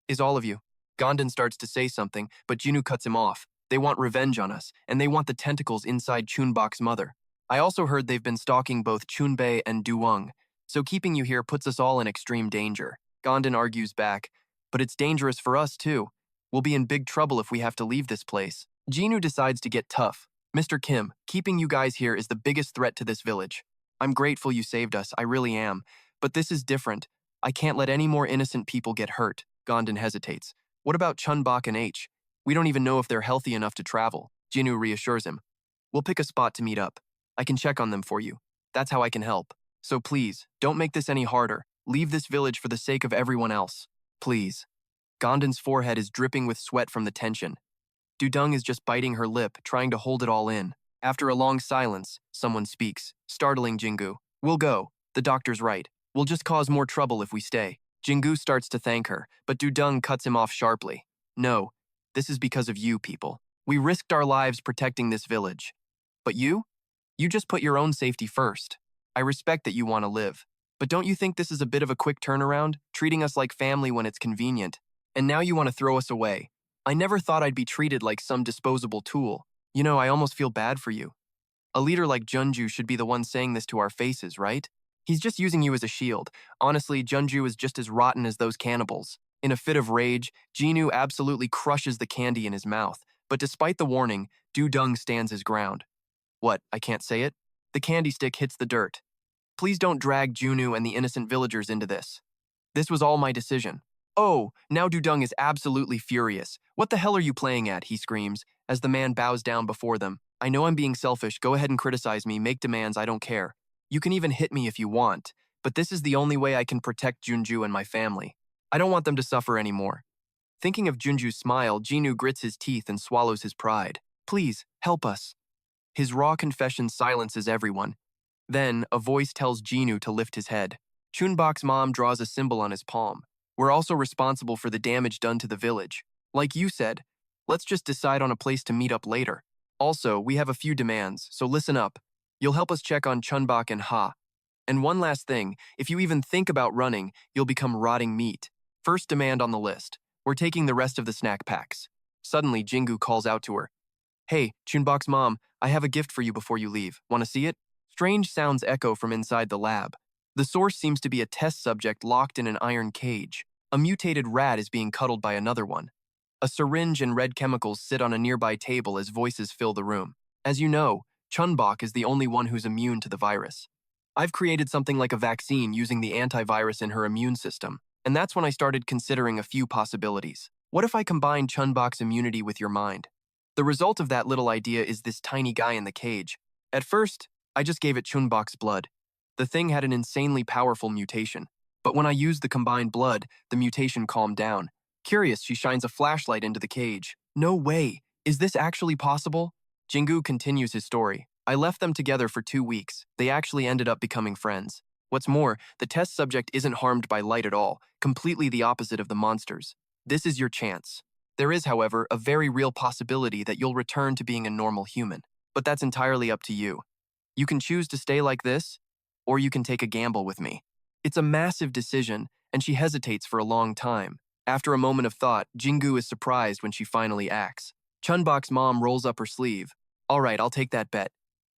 Is all of you? Gom-don starts to say something, but Jinu cuts him off. They want revenge on us, and they want the tentacles inside Chun-Bok's mother. I also heard they've been stalking both Chun-Bei and Dung, so keeping you here puts us all in extreme danger. Gom-don argues back, but it's dangerous for us too. We'll be in big trouble if we have to leave this place. Jinu decides to get tough. Mr. Kim, keeping you guys here is the biggest threat to this village. I'm grateful you saved us, I really am. But this is different. I can't let any more innocent people get hurt. Gom-don hesitates. What about Chun-Bok and H? We don't even know if they're healthy enough to travel. Jinu reassures him. We'll pick a spot to meet up. I can check on them for you. That's how I can help. So please, don't make this any harder. Leave this village for the sake of everyone else. Please. Gom-don's forehead is dripping with sweat from the tension. Dung is just biting her lip, trying to hold it all in. After a long silence, someone speaks, startling Jingu. We'll go. The doctor's right. We'll just cause more trouble if we stay. Jingu starts to thank her, but Dung cuts him off sharply. No, this is because of you people. We risked our lives protecting this village. But you? You just put your own safety first. I respect that you want to live. But don't you think this is a bit of a quick turnaround, treating us like family when it's convenient? And now you want to throw us away. I never thought I'd be treated like some disposable tool. You know, I almost feel bad for you. A leader like Junju should be the one saying this to our faces, right? He's just using you as a shield. Honestly, Junju is just as rotten as those cannibals. In a fit of rage, Jinu absolutely crushes the candy in his mouth. But despite the warning, Dung stands his ground. What, I can't say it? The candy stick hits the dirt. Please don't drag Junu and the innocent villagers into this. This was all my decision. Oh, now Dung is absolutely furious. What the hell are you playing at, he screams, as the man bows down before them. I know I'm being selfish, go ahead and criticize me, make demands, I don't care. You can even hit me if you want, but this is the only way I can protect Junju and my family. I don't want them to suffer anymore. Thinking of Junju's smile, Jinu grits his teeth and swallows his pride. Please, help us. His raw confession silences everyone. Then, a voice tells Jinu to lift his head. Chun-Bok's mom draws a symbol on his palm. We're also responsible for the damage done to the village. Like you said, let's just decide on a place to meet up later. Also, we have a few demands, so listen up. You'll help us check on Chun-Bok and Ha. And one last thing, if you even think about running, you'll become rotting meat. First demand on the list. We're taking the rest of the snack packs. Suddenly, Jingu calls out to her. Hey, Chun-Bok's mom, I have a gift for you before you leave. Want to see it? Strange sounds echo from inside the lab. The source seems to be a test subject locked in an iron cage. A mutated rat is being cuddled by another one. A syringe and red chemicals sit on a nearby table as voices fill the room. As you know, Chun-Bok is the only one who's immune to the virus. I've created something like a vaccine using the antivirus in her immune system, and that's when I started considering a few possibilities. What if I combine Chun-Bok's immunity with your mind? The result of that little idea is this tiny guy in the cage. At first, I just gave it Chun-Bok's blood. The thing had an insanely powerful mutation, but when I used the combined blood, the mutation calmed down. Curious, she shines a flashlight into the cage. No way! Is this actually possible? Jingu continues his story. I left them together for 2 weeks. They actually ended up becoming friends. What's more, the test subject isn't harmed by light at all, completely the opposite of the monsters. This is your chance. There is, however, a very real possibility that you'll return to being a normal human. But that's entirely up to you. You can choose to stay like this, or you can take a gamble with me. It's a massive decision, and she hesitates for a long time. After a moment of thought, Jingu is surprised when she finally acts. Chun-Bok's mom rolls up her sleeve. All right, I'll take that bet.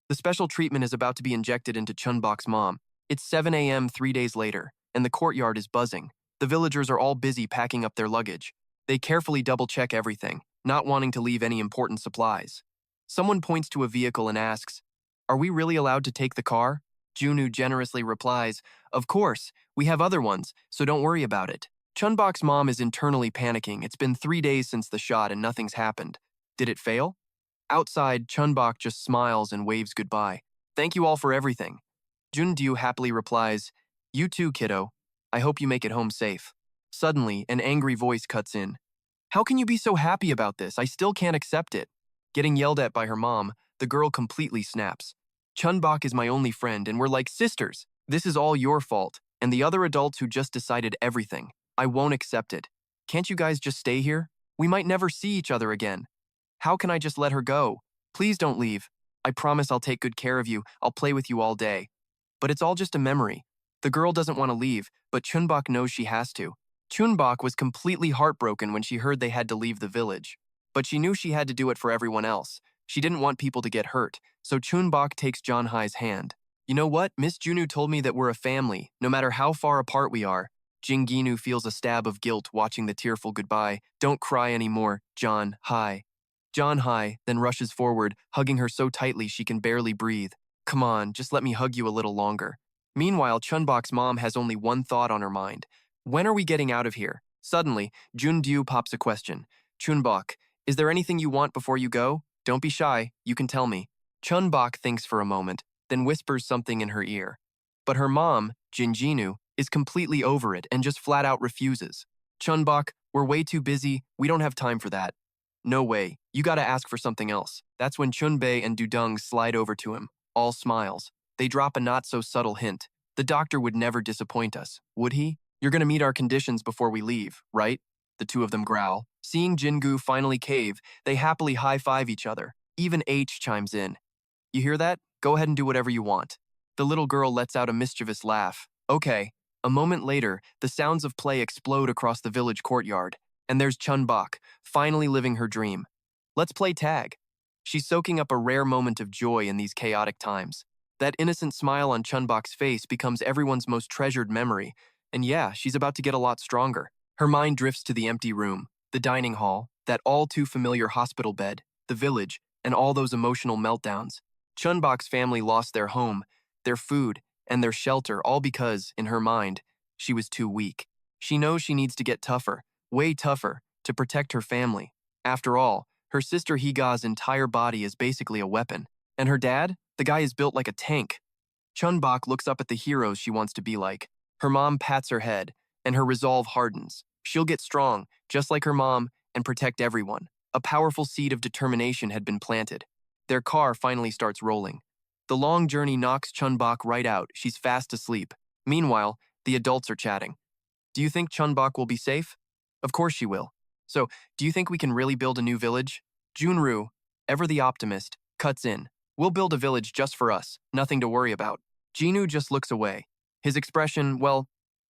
The special treatment is about to be injected into Chun-Bok's mom. It's 7 a.m. 3 days later, and the courtyard is buzzing. The villagers are all busy packing up their luggage. They carefully double-check everything, not wanting to leave any important supplies. Someone points to a vehicle and asks, "Are we really allowed to take the car?" Junu generously replies, "Of course, we have other ones, so don't worry about it." Chun-Bok's mom is internally panicking. It's been 3 days since the shot and nothing's happened. Did it fail? Outside, Chun-Bok just smiles and waves goodbye. Thank you all for everything. Jun-Dyu happily replies, You too, kiddo. I hope you make it home safe. Suddenly, an angry voice cuts in. How can you be so happy about this? I still can't accept it. Getting yelled at by her mom, the girl completely snaps. Chun-Bok is my only friend and we're like sisters. This is all your fault, and the other adults who just decided everything. I won't accept it. Can't you guys just stay here? We might never see each other again. How can I just let her go? Please don't leave. I promise I'll take good care of you. I'll play with you all day. But it's all just a memory. The girl doesn't want to leave, but Chun-Bok knows she has to. Chun-Bok was completely heartbroken when she heard they had to leave the village. But she knew she had to do it for everyone else. She didn't want people to get hurt, so Chun-Bok takes John-Hai's hand. You know what? Miss Junu told me that we're a family, no matter how far apart we are. Jinginu feels a stab of guilt watching the tearful goodbye. Don't cry anymore, John-Hai. John-Hai then rushes forward, hugging her so tightly she can barely breathe. Come on, just let me hug you a little longer. Meanwhile, Chun-Bok's mom has only one thought on her mind. When are we getting out of here? Suddenly, Jun-Dyu pops a question. Chun-Bok, is there anything you want before you go? Don't be shy, you can tell me. Chun-Bok thinks for a moment, then whispers something in her ear. But her mom, Jinjinu, is completely over it and just flat out refuses. Chun-Bok, we're way too busy, we don't have time for that. No way, you gotta ask for something else. That's when Chun-Bei and Dung slide over to him, all smiles. They drop a not-so-subtle hint. The doctor would never disappoint us, would he? You're gonna meet our conditions before we leave, right? The two of them growl. Seeing Jingu finally cave, they happily high-five each other. Even H chimes in. You hear that? Go ahead and do whatever you want. The little girl lets out a mischievous laugh. Okay. A moment later, the sounds of play explode across the village courtyard, and there's Chun-Bok, finally living her dream. Let's play tag. She's soaking up a rare moment of joy in these chaotic times. That innocent smile on Chun-Bok's face becomes everyone's most treasured memory, and yeah, she's about to get a lot stronger. Her mind drifts to the empty room, the dining hall, that all-too-familiar hospital bed, the village, and all those emotional meltdowns. Chun-Bok's family lost their home, their food, and their shelter, all because, in her mind, she was too weak. She knows she needs to get tougher, way tougher, to protect her family. After all, her sister Higa's entire body is basically a weapon. And her dad? The guy is built like a tank. Chun-Bok looks up at the heroes she wants to be like. Her mom pats her head, and her resolve hardens. She'll get strong, just like her mom, and protect everyone. A powerful seed of determination had been planted. Their car finally starts rolling. The long journey knocks Chun-Bok right out. She's fast asleep. Meanwhile, The adults are chatting. Do you think Chun-Bok will be safe? Of course she will. So, do you think we can really build a new village? Junru, ever the optimist, cuts in. We'll build a village just for us, nothing to worry about. Jinu just looks away. His expression, well,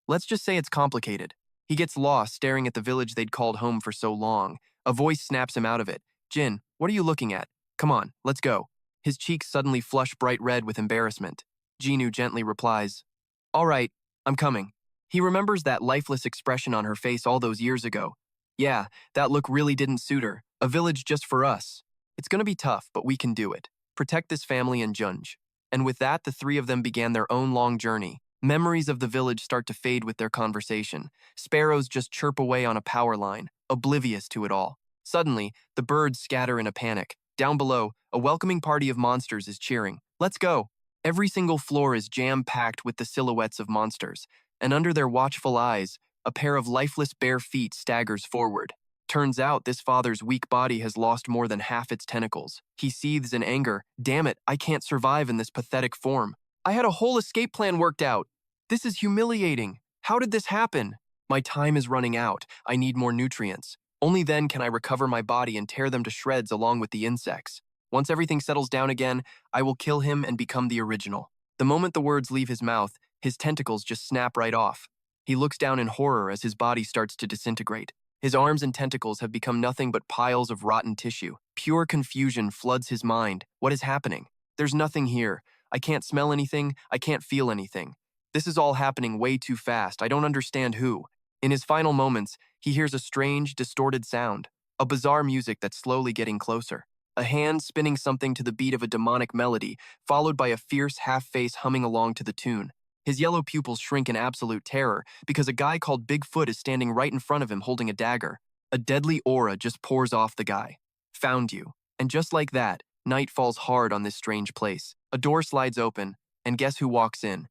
let's just say it's complicated. He gets lost staring at the village they'd called home for so long. A voice snaps him out of it. Jin, what are you looking at? Come on, let's go. His cheeks suddenly flush bright red with embarrassment. Jinu gently replies, all right, I'm coming. He remembers that lifeless expression on her face all those years ago. Yeah, that look really didn't suit her. A village just for us. It's gonna be tough, but we can do it. Protect this family and Junj. And with that, the three of them began their own long journey. Memories of the village start to fade with their conversation. Sparrows just chirp away on a power line, oblivious to it all. Suddenly, the birds scatter in a panic. Down below, a welcoming party of monsters is cheering. Let's go! Every single floor is jam-packed with the silhouettes of monsters, and under their watchful eyes, a pair of lifeless bare feet staggers forward. Turns out this father's weak body has lost more than half its tentacles. He seethes in anger. Damn it, I can't survive in this pathetic form. I had a whole escape plan worked out. This is humiliating. How did this happen? My time is running out. I need more nutrients. Only then can I recover my body and tear them to shreds along with the insects. Once everything settles down again, I will kill him and become the original. The moment the words leave his mouth, his tentacles just snap right off. He looks down in horror as his body starts to disintegrate. His arms and tentacles have become nothing but piles of rotten tissue. Pure confusion floods his mind. What is happening? There's nothing here. I can't smell anything. I can't feel anything. This is all happening way too fast. I don't understand who. In his final moments, he hears a strange, distorted sound. A bizarre music that's slowly getting closer. A hand spinning something to the beat of a demonic melody, followed by a fierce half-face humming along to the tune. His yellow pupils shrink in absolute terror because a guy called Bigfoot is standing right in front of him holding a dagger. A deadly aura just pours off the guy. Found you. And just like that, night falls hard on this strange place. A door slides open, and guess who walks in?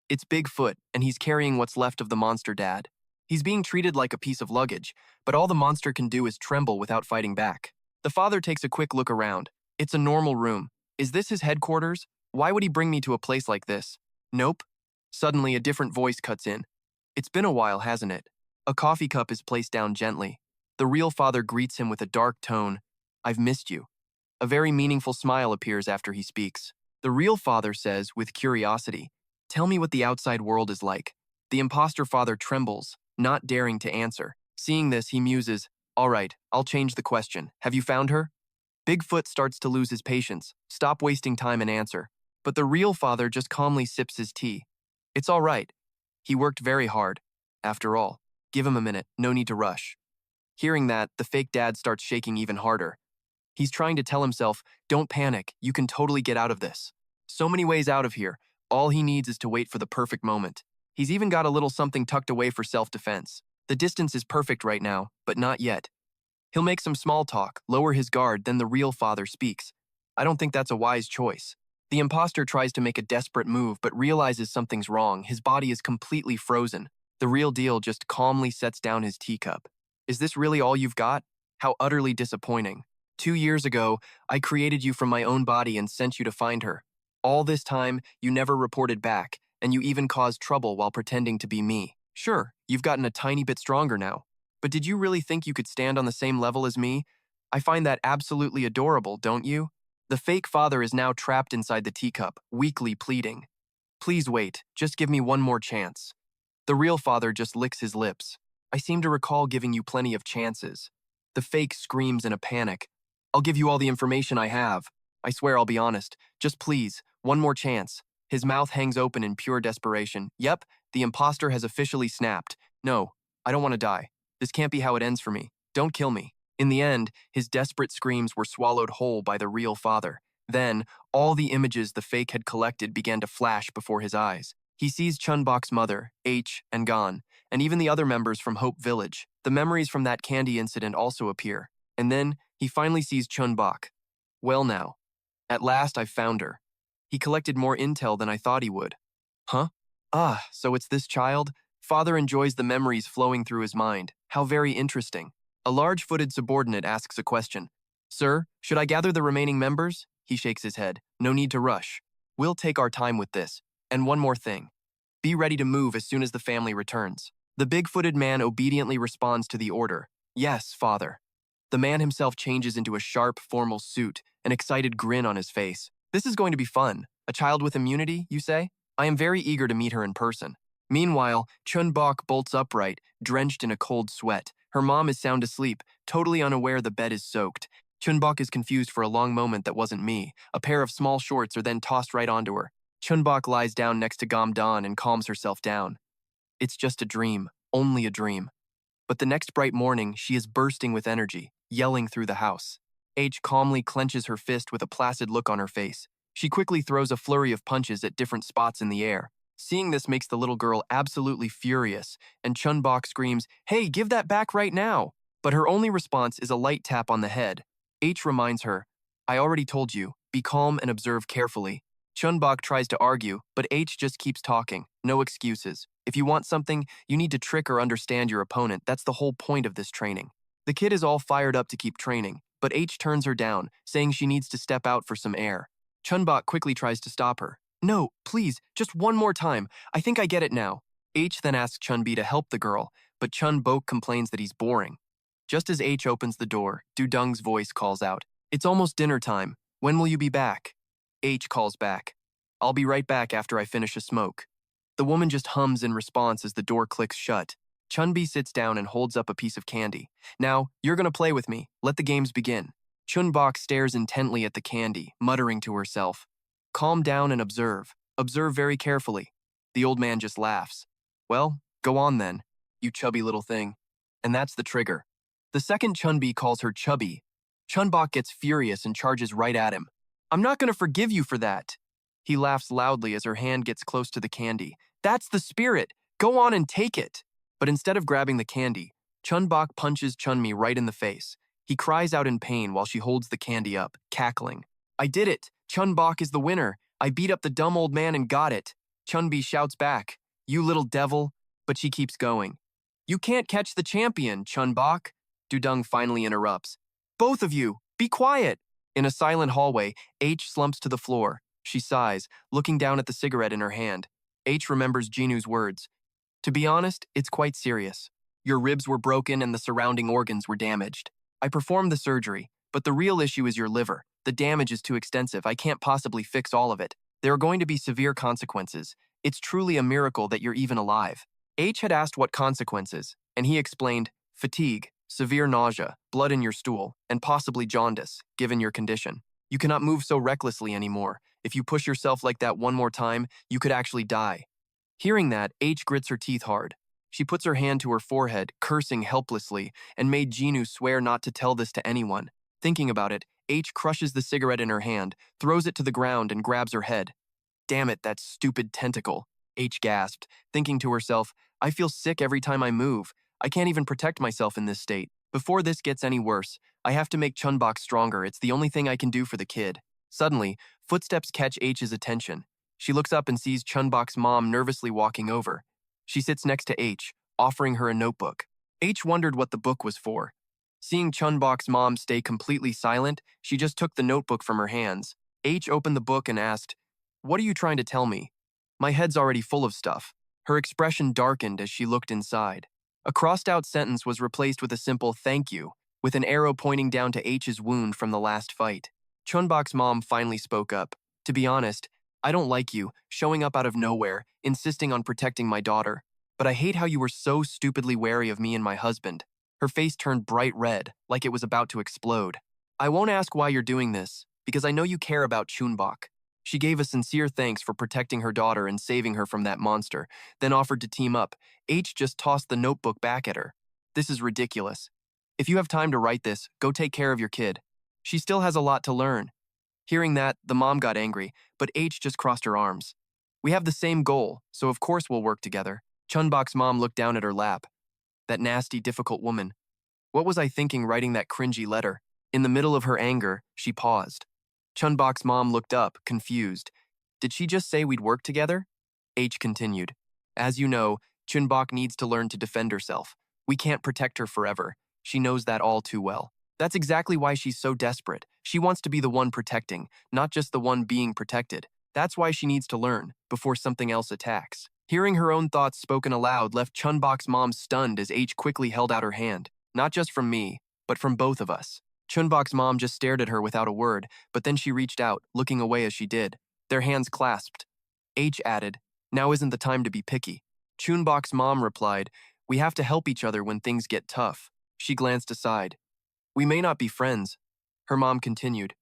It's Bigfoot, and he's carrying what's left of the monster dad. He's being treated like a piece of luggage, but all the monster can do is tremble without fighting back. The father takes a quick look around. It's a normal room. Is this his headquarters? Why would he bring me to a place like this? Nope. Suddenly, a different voice cuts in. It's been a while, hasn't it? A coffee cup is placed down gently. The real father greets him with a dark tone. I've missed you. A very meaningful smile appears after he speaks. The real father says, with curiosity, tell me what the outside world is like. The imposter father trembles, not daring to answer. Seeing this, he muses, all right, I'll change the question. Have you found her? Bigfoot starts to lose his patience. Stop wasting time and answer. But the real father just calmly sips his tea. It's all right. He worked very hard. After all, give him a minute, no need to rush. Hearing that, the fake dad starts shaking even harder. He's trying to tell himself, don't panic, you can totally get out of this. So many ways out of here. All he needs is to wait for the perfect moment. He's even got a little something tucked away for self-defense. The distance is perfect right now, but not yet. He'll make some small talk, lower his guard, then the real father speaks. I don't think that's a wise choice. The imposter tries to make a desperate move but realizes something's wrong. His body is completely frozen. The real deal just calmly sets down his teacup. Is this really all you've got? How utterly disappointing. 2 years ago, I created you from my own body and sent you to find her. All this time, you never reported back, and you even caused trouble while pretending to be me. Sure, you've gotten a tiny bit stronger now. But did you really think you could stand on the same level as me? I find that absolutely adorable, don't you? The fake father is now trapped inside the teacup, weakly pleading. Please wait, just give me one more chance. The real father just licks his lips. I seem to recall giving you plenty of chances. The fake screams in a panic. I'll give you all the information I have. I swear I'll be honest. Just please, one more chance. His mouth hangs open in pure desperation. Yep, the imposter has officially snapped. No, I don't want to die. This can't be how it ends for me. Don't kill me. In the end, his desperate screams were swallowed whole by the real father. Then, all the images the fake had collected began to flash before his eyes. He sees Chun-Bok's mother, H, and Gon, and even the other members from Hope Village. The memories from that candy incident also appear. And then, he finally sees Chun-Bok. Well now. At last I've found her. He collected more intel than I thought he would. Huh? Ah, so it's this child? Father enjoys the memories flowing through his mind. How very interesting. A large-footed subordinate asks a question. Sir, should I gather the remaining members? He shakes his head. No need to rush. We'll take our time with this. And one more thing. Be ready to move as soon as the family returns. The big-footed man obediently responds to the order. Yes, father. The man himself changes into a sharp, formal suit, an excited grin on his face. This is going to be fun. A child with immunity, you say? I am very eager to meet her in person. Meanwhile, Chun-Bok bolts upright, drenched in a cold sweat. Her mom is sound asleep, totally unaware the bed is soaked. Chun-Bok is confused for a long moment that wasn't me. A pair of small shorts are then tossed right onto her. Chun-Bok lies down next to Gom-don and calms herself down. It's just a dream, only a dream. But the next bright morning, she is bursting with energy, yelling through the house. H calmly clenches her fist with a placid look on her face. She quickly throws a flurry of punches at different spots in the air. Seeing this makes the little girl absolutely furious, and Chun-Bok screams, "Hey, give that back right now!" But her only response is a light tap on the head. H reminds her, "I already told you, be calm and observe carefully." Chun-Bok tries to argue, but H just keeps talking. No excuses. If you want something, you need to trick or understand your opponent. That's the whole point of this training. The kid is all fired up to keep training, but H turns her down, saying she needs to step out for some air. Chun-Bok quickly tries to stop her. "No, please, just one more time. I think I get it now." H then asks Chun-Bi to help the girl, but Chun-Bok complains that he's boring. Just as H opens the door, Dung's voice calls out, "It's almost dinner time. When will you be back?" H calls back, "I'll be right back after I finish a smoke." The woman just hums in response as the door clicks shut. Chun-Bi sits down and holds up a piece of candy. "Now, you're gonna play with me. Let the games begin." Chun-Bok stares intently at the candy, muttering to herself, "Calm down and observe. Observe very carefully." The old man just laughs. "Well, go on then, you chubby little thing." And that's the trigger. The second Chun-Bi calls her chubby, Chun-Bok gets furious and charges right at him. "I'm not gonna forgive you for that." He laughs loudly as her hand gets close to the candy. "That's the spirit. Go on and take it." But instead of grabbing the candy, Chun-Bok punches Chun-Mi right in the face. He cries out in pain while she holds the candy up, cackling. "I did it. Chun-Bok is the winner. I beat up the dumb old man and got it." Chun-Bi shouts back, "You little devil," but she keeps going. "You can't catch the champion, Chun-Bok." Dung finally interrupts. "Both of you, be quiet." In a silent hallway, H slumps to the floor. She sighs, looking down at the cigarette in her hand. H remembers Jinu's words. "To be honest, it's quite serious. Your ribs were broken and the surrounding organs were damaged. I performed the surgery, but the real issue is your liver. The damage is too extensive. I can't possibly fix all of it. There are going to be severe consequences. It's truly a miracle that you're even alive." H had asked what consequences, and he explained, "Fatigue, severe nausea, blood in your stool, and possibly jaundice, given your condition. You cannot move so recklessly anymore. If you push yourself like that one more time, you could actually die." Hearing that, H grits her teeth hard. She puts her hand to her forehead, cursing helplessly, and made Jinu swear not to tell this to anyone. Thinking about it, H crushes the cigarette in her hand, throws it to the ground, and grabs her head. "Damn it, that stupid tentacle," H gasped, thinking to herself, "I feel sick every time I move. I can't even protect myself in this state. Before this gets any worse, I have to make Chun-Bok stronger. It's the only thing I can do for the kid." Suddenly, footsteps catch H's attention. She looks up and sees Chun-Bok's mom nervously walking over. She sits next to H, offering her a notebook. H wondered what the book was for. Seeing Chun-Bok's mom stay completely silent, she just took the notebook from her hands. H opened the book and asked, "What are you trying to tell me?" "My head's already full of stuff." Her expression darkened as she looked inside. A crossed-out sentence was replaced with a simple "thank you," with an arrow pointing down to H's wound from the last fight. Chun-Bok's mom finally spoke up. "To be honest, I don't like you, showing up out of nowhere, insisting on protecting my daughter. But I hate how you were so stupidly wary of me and my husband." Her face turned bright red, like it was about to explode. "I won't ask why you're doing this, because I know you care about Chun-Bok." She gave a sincere thanks for protecting her daughter and saving her from that monster, then offered to team up. H just tossed the notebook back at her. "This is ridiculous. If you have time to write this, go take care of your kid. She still has a lot to learn." Hearing that, the mom got angry, but H just crossed her arms. "We have the same goal, so of course we'll work together." Chun-Bok's mom looked down at her lap. That nasty, difficult woman. What was I thinking writing that cringy letter? In the middle of her anger, she paused. Chun-Bok's mom looked up, confused. "Did she just say we'd work together?" H continued. "As you know, Chun-Bok needs to learn to defend herself. We can't protect her forever. She knows that all too well. That's exactly why she's so desperate. She wants to be the one protecting, not just the one being protected. That's why she needs to learn, before something else attacks." Hearing her own thoughts spoken aloud left Chun-Bok's mom stunned as H quickly held out her hand, not just from me, but from both of us. Chun-Bok's mom just stared at her without a word, but then she reached out, looking away as she did. Their hands clasped. H added, "Now isn't the time to be picky." Chun-Bok's mom replied, "We have to help each other when things get tough." She glanced aside. "We may not be friends," her mom continued,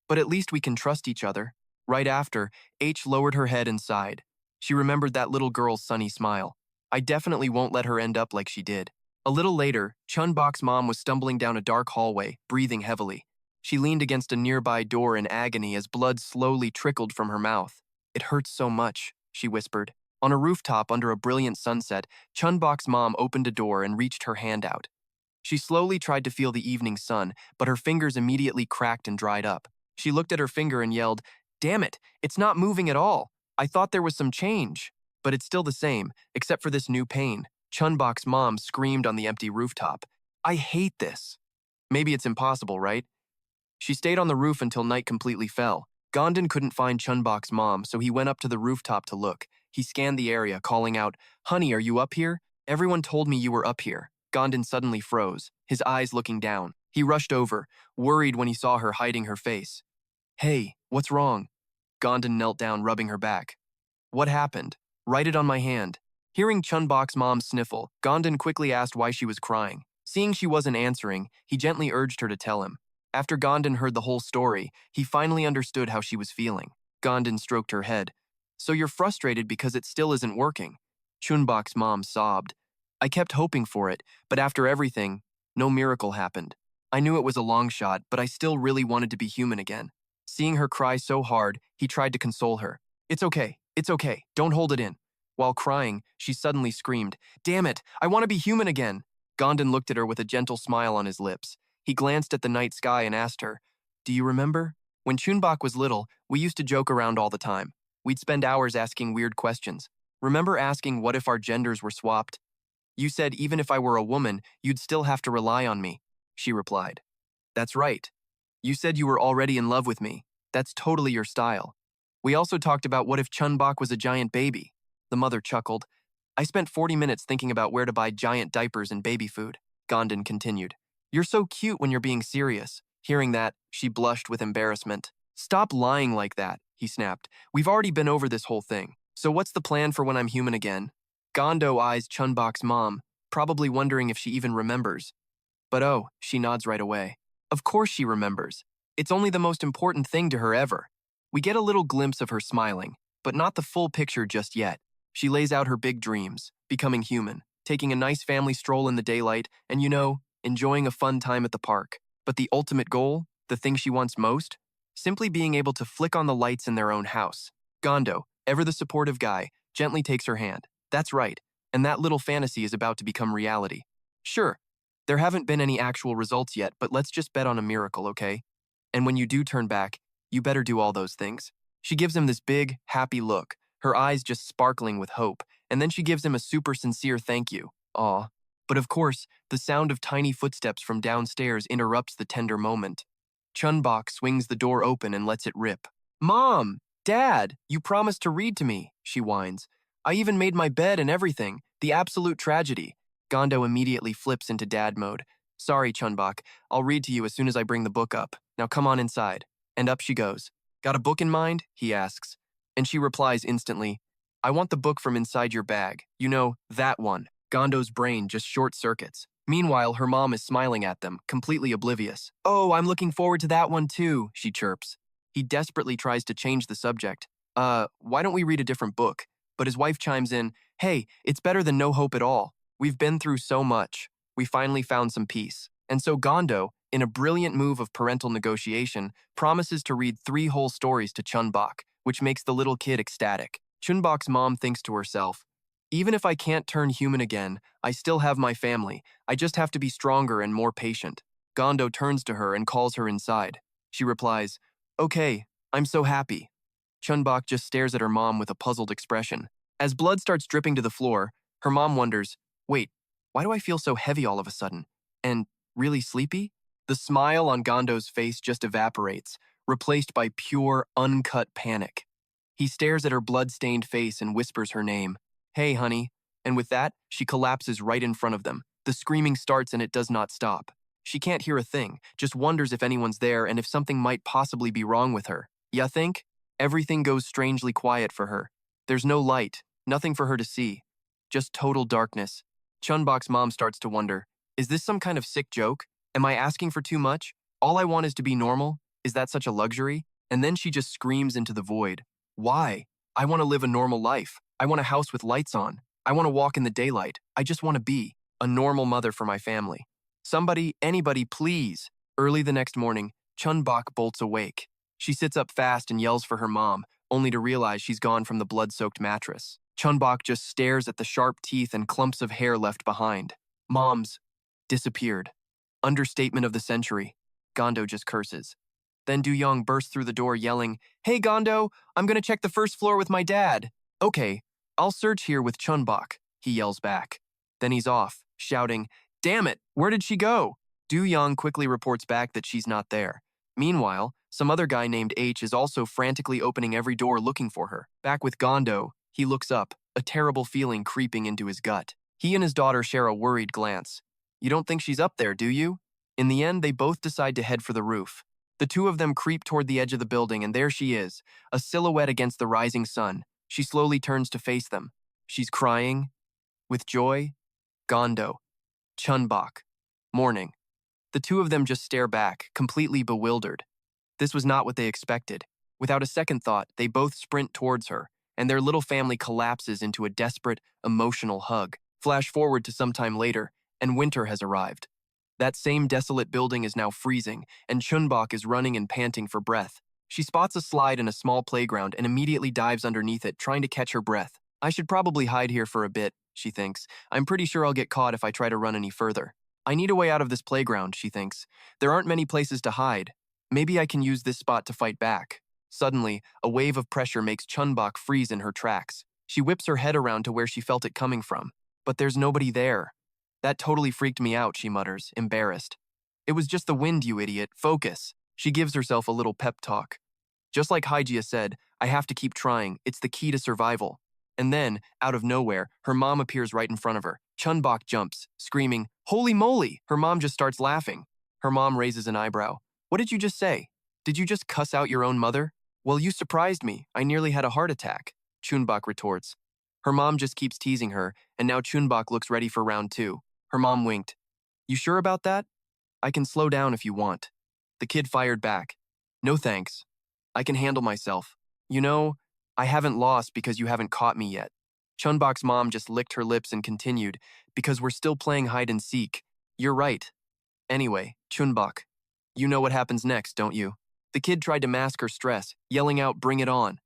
"but at least we can trust each other." Right after, H lowered her head and sighed. She remembered that little girl's sunny smile. I definitely won't let her end up like she did. A little later, Chun-Bok's mom was stumbling down a dark hallway, breathing heavily. She leaned against a nearby door in agony as blood slowly trickled from her mouth. "It hurts so much," she whispered. On a rooftop under a brilliant sunset, Chun-Bok's mom opened a door and reached her hand out. She slowly tried to feel the evening sun, but her fingers immediately cracked and dried up. She looked at her finger and yelled, "Damn it, it's not moving at all. I thought there was some change." "But it's still the same, except for this new pain." Chun-Bok's mom screamed on the empty rooftop. "I hate this." "Maybe it's impossible, right?" She stayed on the roof until night completely fell. Gom-don couldn't find Chun-Bok's mom, so he went up to the rooftop to look. He scanned the area, calling out, "Honey, are you up here? Everyone told me you were up here." Gom-don suddenly froze, his eyes looking down. He rushed over, worried when he saw her hiding her face. "Hey, what's wrong?" Gom-don knelt down, rubbing her back. "What happened? Write it on my hand." Hearing Chun-Bok's mom sniffle, Gom-don quickly asked why she was crying. Seeing she wasn't answering, he gently urged her to tell him. After Gom-don heard the whole story, he finally understood how she was feeling. Gom-don stroked her head. "So you're frustrated because it still isn't working?" Chun-Bok's mom sobbed. "I kept hoping for it, but after everything, no miracle happened. I knew it was a long shot, but I still really wanted to be human again." Seeing her cry so hard, he tried to console her. It's okay, don't hold it in." While crying, she suddenly screamed, "Damn it, I want to be human again." Gom-don looked at her with a gentle smile on his lips. He glanced at the night sky and asked her, "Do you remember? When Chun-Bok was little, we used to joke around all the time. We'd spend hours asking weird questions. Remember asking what if our genders were swapped? You said even if I were a woman, you'd still have to rely on me." She replied, "That's right. You said you were already in love with me. That's totally your style. We also talked about what if Chun-Bok was a giant baby." The mother chuckled. "I spent 40 minutes thinking about where to buy giant diapers and baby food." Gom-don continued, "You're so cute when you're being serious." Hearing that, she blushed with embarrassment. "Stop lying like that," he snapped. "We've already been over this whole thing. So what's the plan for when I'm human again?" Gom-don eyes Chun-Bok's mom, probably wondering if she even remembers. But oh, she nods right away. Of course she remembers. It's only the most important thing to her ever. We get a little glimpse of her smiling, but not the full picture just yet. She lays out her big dreams, becoming human, taking a nice family stroll in the daylight, and enjoying a fun time at the park. But the ultimate goal, the thing she wants most? Simply being able to flick on the lights in their own house. Gom-don, ever the supportive guy, gently takes her hand. That's right, and that little fantasy is about to become reality. Sure, there haven't been any actual results yet, but let's just bet on a miracle, okay? And when you do turn back, you better do all those things. She gives him this big, happy look, her eyes just sparkling with hope, and then she gives him a super sincere thank you. Aw. But of course, the sound of tiny footsteps from downstairs interrupts the tender moment. Chun-Bok swings the door open and lets it rip. "Mom! Dad! You promised to read to me," she whines. "I even made my bed and everything. The absolute tragedy." Gom-don immediately flips into dad mode. "Sorry, Chun-Bok. I'll read to you as soon as I bring the book up. Now come on inside." And up she goes. "Got a book in mind?" he asks. And she replies instantly, "I want the book from inside your bag. You know, that one." Gondo's brain just short circuits. Meanwhile, her mom is smiling at them, completely oblivious. "Oh, I'm looking forward to that one too," she chirps. He desperately tries to change the subject. Why don't we read a different book?" But his wife chimes in, "Hey, it's better than no hope at all. We've been through so much. We finally found some peace." And so Gom-don, in a brilliant move of parental negotiation, promises to read 3 whole stories to Chun-Bok, which makes the little kid ecstatic. Chun-Bok's mom thinks to herself, "Even if I can't turn human again, I still have my family. I just have to be stronger and more patient." Gom-don turns to her and calls her inside. She replies, "Okay, I'm so happy." Chun-Bok just stares at her mom with a puzzled expression. As blood starts dripping to the floor, her mom wonders, "Wait, why do I feel so heavy all of a sudden? And really sleepy?" The smile on Gondo's face just evaporates, replaced by pure, uncut panic. He stares at her blood-stained face and whispers her name. "Hey, honey." And with that, she collapses right in front of them. The screaming starts and it does not stop. She can't hear a thing, just wonders if anyone's there and if something might possibly be wrong with her. Ya think? Everything goes strangely quiet for her. There's no light, nothing for her to see. Just total darkness. Chun-Bok's mom starts to wonder, is this some kind of sick joke? Am I asking for too much? All I want is to be normal? Is that such a luxury? And then she just screams into the void. Why? I want to live a normal life. I want a house with lights on. I want to walk in the daylight. I just want to be a normal mother for my family. Somebody, anybody, please. Early the next morning, Chun-Bok bolts awake. She sits up fast and yells for her mom, only to realize she's gone from the blood-soaked mattress. Chun-Bok just stares at the sharp teeth and clumps of hair left behind. Mom's disappeared. Understatement of the century. Gondo just curses. Then Do-young bursts through the door yelling, "Hey Gondo, I'm gonna check the first floor with my dad." "Okay, I'll search here with Chun-Bok," he yells back. Then he's off, shouting, "Damn it, where did she go?" Do-young quickly reports back that she's not there. Meanwhile, some other guy named H is also frantically opening every door looking for her. Back with Gondo, he looks up, a terrible feeling creeping into his gut. He and his daughter share a worried glance. "You don't think she's up there, do you?" In the end, they both decide to head for the roof. The two of them creep toward the edge of the building, and there she is, a silhouette against the rising sun. She slowly turns to face them. She's crying. With joy. Gondo. Chun-Bok. Mourning. The two of them just stare back, completely bewildered. This was not what they expected. Without a second thought, they both sprint towards her, and their little family collapses into a desperate, emotional hug. Flash forward to some time later, and winter has arrived. That same desolate building is now freezing, and Chun-Bok is running and panting for breath. She spots a slide in a small playground and immediately dives underneath it, trying to catch her breath. "I should probably hide here for a bit," she thinks. "I'm pretty sure I'll get caught if I try to run any further. I need a way out of this playground," she thinks. "There aren't many places to hide. Maybe I can use this spot to fight back." Suddenly, a wave of pressure makes Chun-Bok freeze in her tracks. She whips her head around to where she felt it coming from. But there's nobody there. "That totally freaked me out," she mutters, embarrassed. "It was just the wind, you idiot. Focus." She gives herself a little pep talk. Just like Hygia said, I have to keep trying. It's the key to survival. And then, out of nowhere, her mom appears right in front of her. Chun-Bok jumps, screaming, "Holy moly!" Her mom just starts laughing. Her mom raises an eyebrow. "What did you just say? Did you just cuss out your own mother?" "Well, you surprised me. I nearly had a heart attack," Chun-Bok retorts. Her mom just keeps teasing her, and now Chun-Bok looks ready for round 2. Her mom winked. "You sure about that? I can slow down if you want." The kid fired back. "No thanks. I can handle myself. You know, I haven't lost because you haven't caught me yet." Chun-Bok's mom just licked her lips and continued, "Because we're still playing hide and seek. You're right. Anyway, Chun-Bok, you know what happens next, don't you?" The kid tried to mask her stress, yelling out, "Bring it on."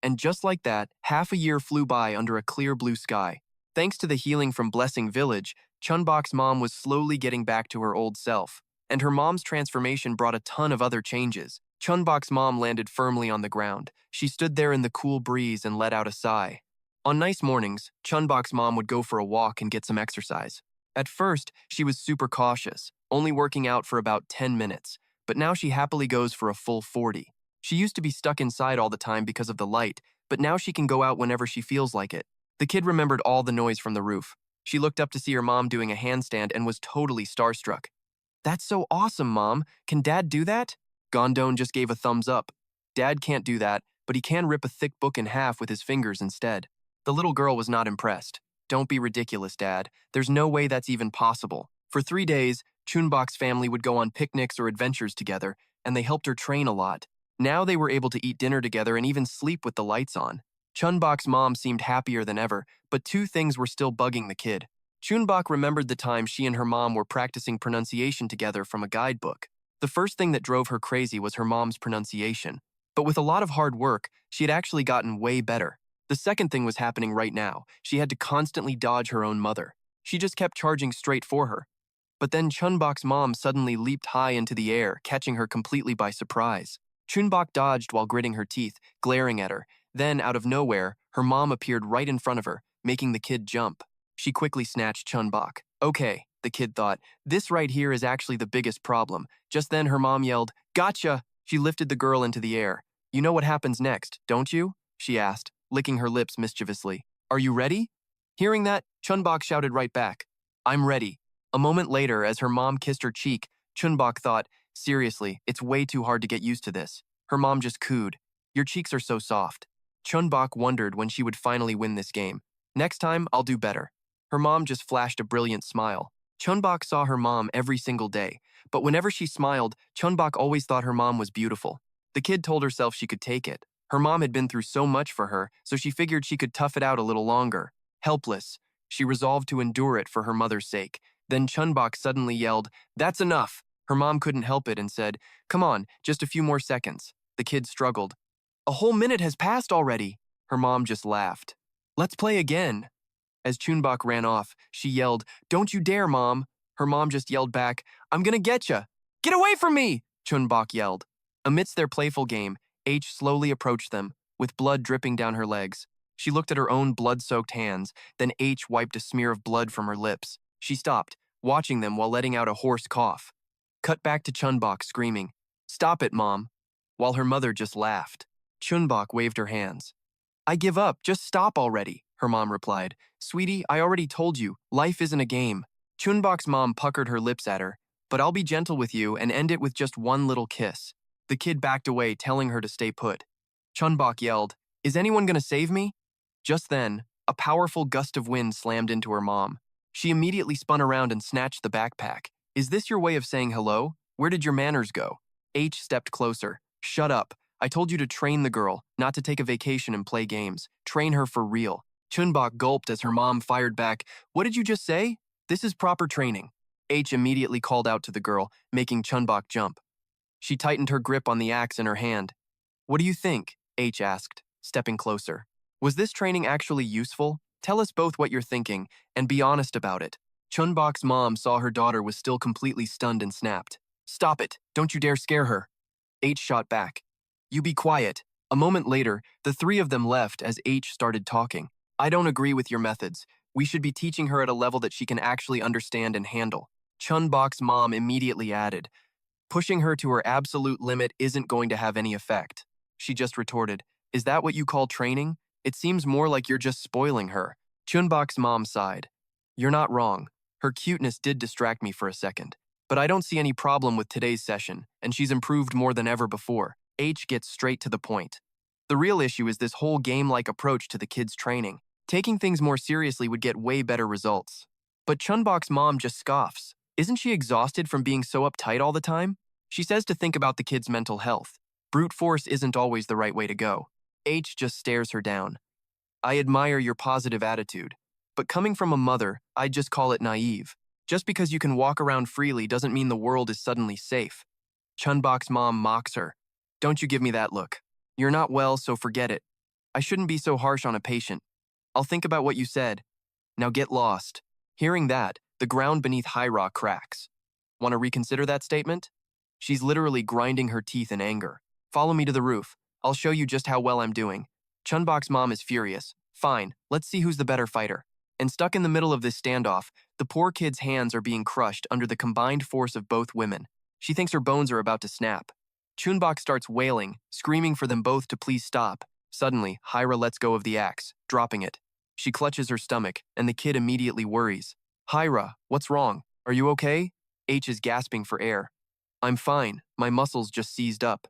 And just like that, half a year flew by under a clear blue sky. Thanks to the healing from Blessing Village, Chun-Bok's mom was slowly getting back to her old self. And her mom's transformation brought a ton of other changes. Chun-Bok's mom landed firmly on the ground. She stood there in the cool breeze and let out a sigh. On nice mornings, Chun-Bok's mom would go for a walk and get some exercise. At first, she was super cautious, only working out for about 10 minutes, but now she happily goes for a full 40. She used to be stuck inside all the time because of the light, but now she can go out whenever she feels like it. The kid remembered all the noise from the roof. She looked up to see her mom doing a handstand and was totally starstruck. "That's so awesome, Mom. Can Dad do that?" Gom-don just gave a thumbs up. Dad can't do that, but he can rip a thick book in half with his fingers instead. The little girl was not impressed. "Don't be ridiculous, Dad. There's no way that's even possible." For 3 days, Chun-Bok's family would go on picnics or adventures together, and they helped her train a lot. Now they were able to eat dinner together and even sleep with the lights on. Chun-Bok's mom seemed happier than ever, but 2 things were still bugging the kid. Chun-Bok remembered the time she and her mom were practicing pronunciation together from a guidebook. The first thing that drove her crazy was her mom's pronunciation. But with a lot of hard work, she had actually gotten way better. The second thing was happening right now. She had to constantly dodge her own mother. She just kept charging straight for her. But then Chun-Bok's mom suddenly leaped high into the air, catching her completely by surprise. Chun-Bok dodged while gritting her teeth, glaring at her. Then, out of nowhere, her mom appeared right in front of her, making the kid jump. She quickly snatched Chun-Bok. "Okay," the kid thought, "this right here is actually the biggest problem." Just then her mom yelled, "Gotcha!" She lifted the girl into the air. "You know what happens next, don't you?" she asked, licking her lips mischievously. "Are you ready?" Hearing that, Chun-Bok shouted right back, I'm ready. A moment later, as her mom kissed her cheek, Chun-Bok thought, seriously, it's way too hard to get used to this. Her mom just cooed. Your cheeks are so soft. Chun-Bok wondered when she would finally win this game. Next time, I'll do better. Her mom just flashed a brilliant smile. Chun-Bok saw her mom every single day, but whenever she smiled, Chun-Bok always thought her mom was beautiful. The kid told herself she could take it. Her mom had been through so much for her, so she figured she could tough it out a little longer. Helpless, she resolved to endure it for her mother's sake. Then Chun-Bok suddenly yelled, "That's enough!" Her mom couldn't help it and said, "Come on, just a few more seconds." The kid struggled. "A whole minute has passed already." Her mom just laughed. "Let's play again." As Chun-Bok ran off, she yelled, "Don't you dare, Mom." Her mom just yelled back, "I'm gonna getcha." "Get away from me!" Chun-Bok yelled. Amidst their playful game, H slowly approached them, with blood dripping down her legs. She looked at her own blood-soaked hands, then H wiped a smear of blood from her lips. She stopped, watching them while letting out a hoarse cough. Cut back to Chun-Bok screaming, "Stop it, Mom," while her mother just laughed. Chun-Bok waved her hands. "I give up, just stop already," her mom replied. "Sweetie, I already told you, life isn't a game." Chun-Bok's mom puckered her lips at her, "But I'll be gentle with you and end it with just one little kiss." The kid backed away, telling her to stay put. Chun-Bok yelled, "Is anyone gonna save me?" Just then, a powerful gust of wind slammed into her mom. She immediately spun around and snatched the backpack. "Is this your way of saying hello? Where did your manners go?" H stepped closer. "Shut up. I told you to train the girl, not to take a vacation and play games. Train her for real." Chun-Bok gulped as her mom fired back, "What did you just say?" "This is proper training." H immediately called out to the girl, making Chun-Bok jump. She tightened her grip on the axe in her hand. "What do you think?" H asked, stepping closer. "Was this training actually useful? Tell us both what you're thinking, and be honest about it." Chun-Bok's mom saw her daughter was still completely stunned and snapped. "Stop it! Don't you dare scare her!" H shot back. "You be quiet." A moment later, the three of them left as H started talking. "I don't agree with your methods. We should be teaching her at a level that she can actually understand and handle." Chun-Bok's mom immediately added, "Pushing her to her absolute limit isn't going to have any effect." She just retorted, "Is that what you call training? It seems more like you're just spoiling her." Chun-Bok's mom sighed. "You're not wrong. Her cuteness did distract me for a second. But I don't see any problem with today's session, and she's improved more than ever before." H gets straight to the point. "The real issue is this whole game-like approach to the kids' training. Taking things more seriously would get way better results." But Chun-Bok's mom just scoffs. Isn't she exhausted from being so uptight all the time? She says to think about the kids' mental health. Brute force isn't always the right way to go. H just stares her down. "I admire your positive attitude, but coming from a mother, I'd just call it naive. Just because you can walk around freely doesn't mean the world is suddenly safe." Chun-Bok's mom mocks her. "Don't you give me that look. You're not well, so forget it. I shouldn't be so harsh on a patient. I'll think about what you said. Now get lost." Hearing that, the ground beneath Hyra cracks. Want to reconsider that statement? She's literally grinding her teeth in anger. "Follow me to the roof. I'll show you just how well I'm doing." Chun-Bok's mom is furious. "Fine, let's see who's the better fighter." And stuck in the middle of this standoff, the poor kid's hands are being crushed under the combined force of both women. She thinks her bones are about to snap. Chun-Bok starts wailing, screaming for them both to please stop. Suddenly, Hyra lets go of the axe, dropping it. She clutches her stomach, and the kid immediately worries. "Hyra, what's wrong? Are you okay?" H is gasping for air. "I'm fine, my muscles just seized up."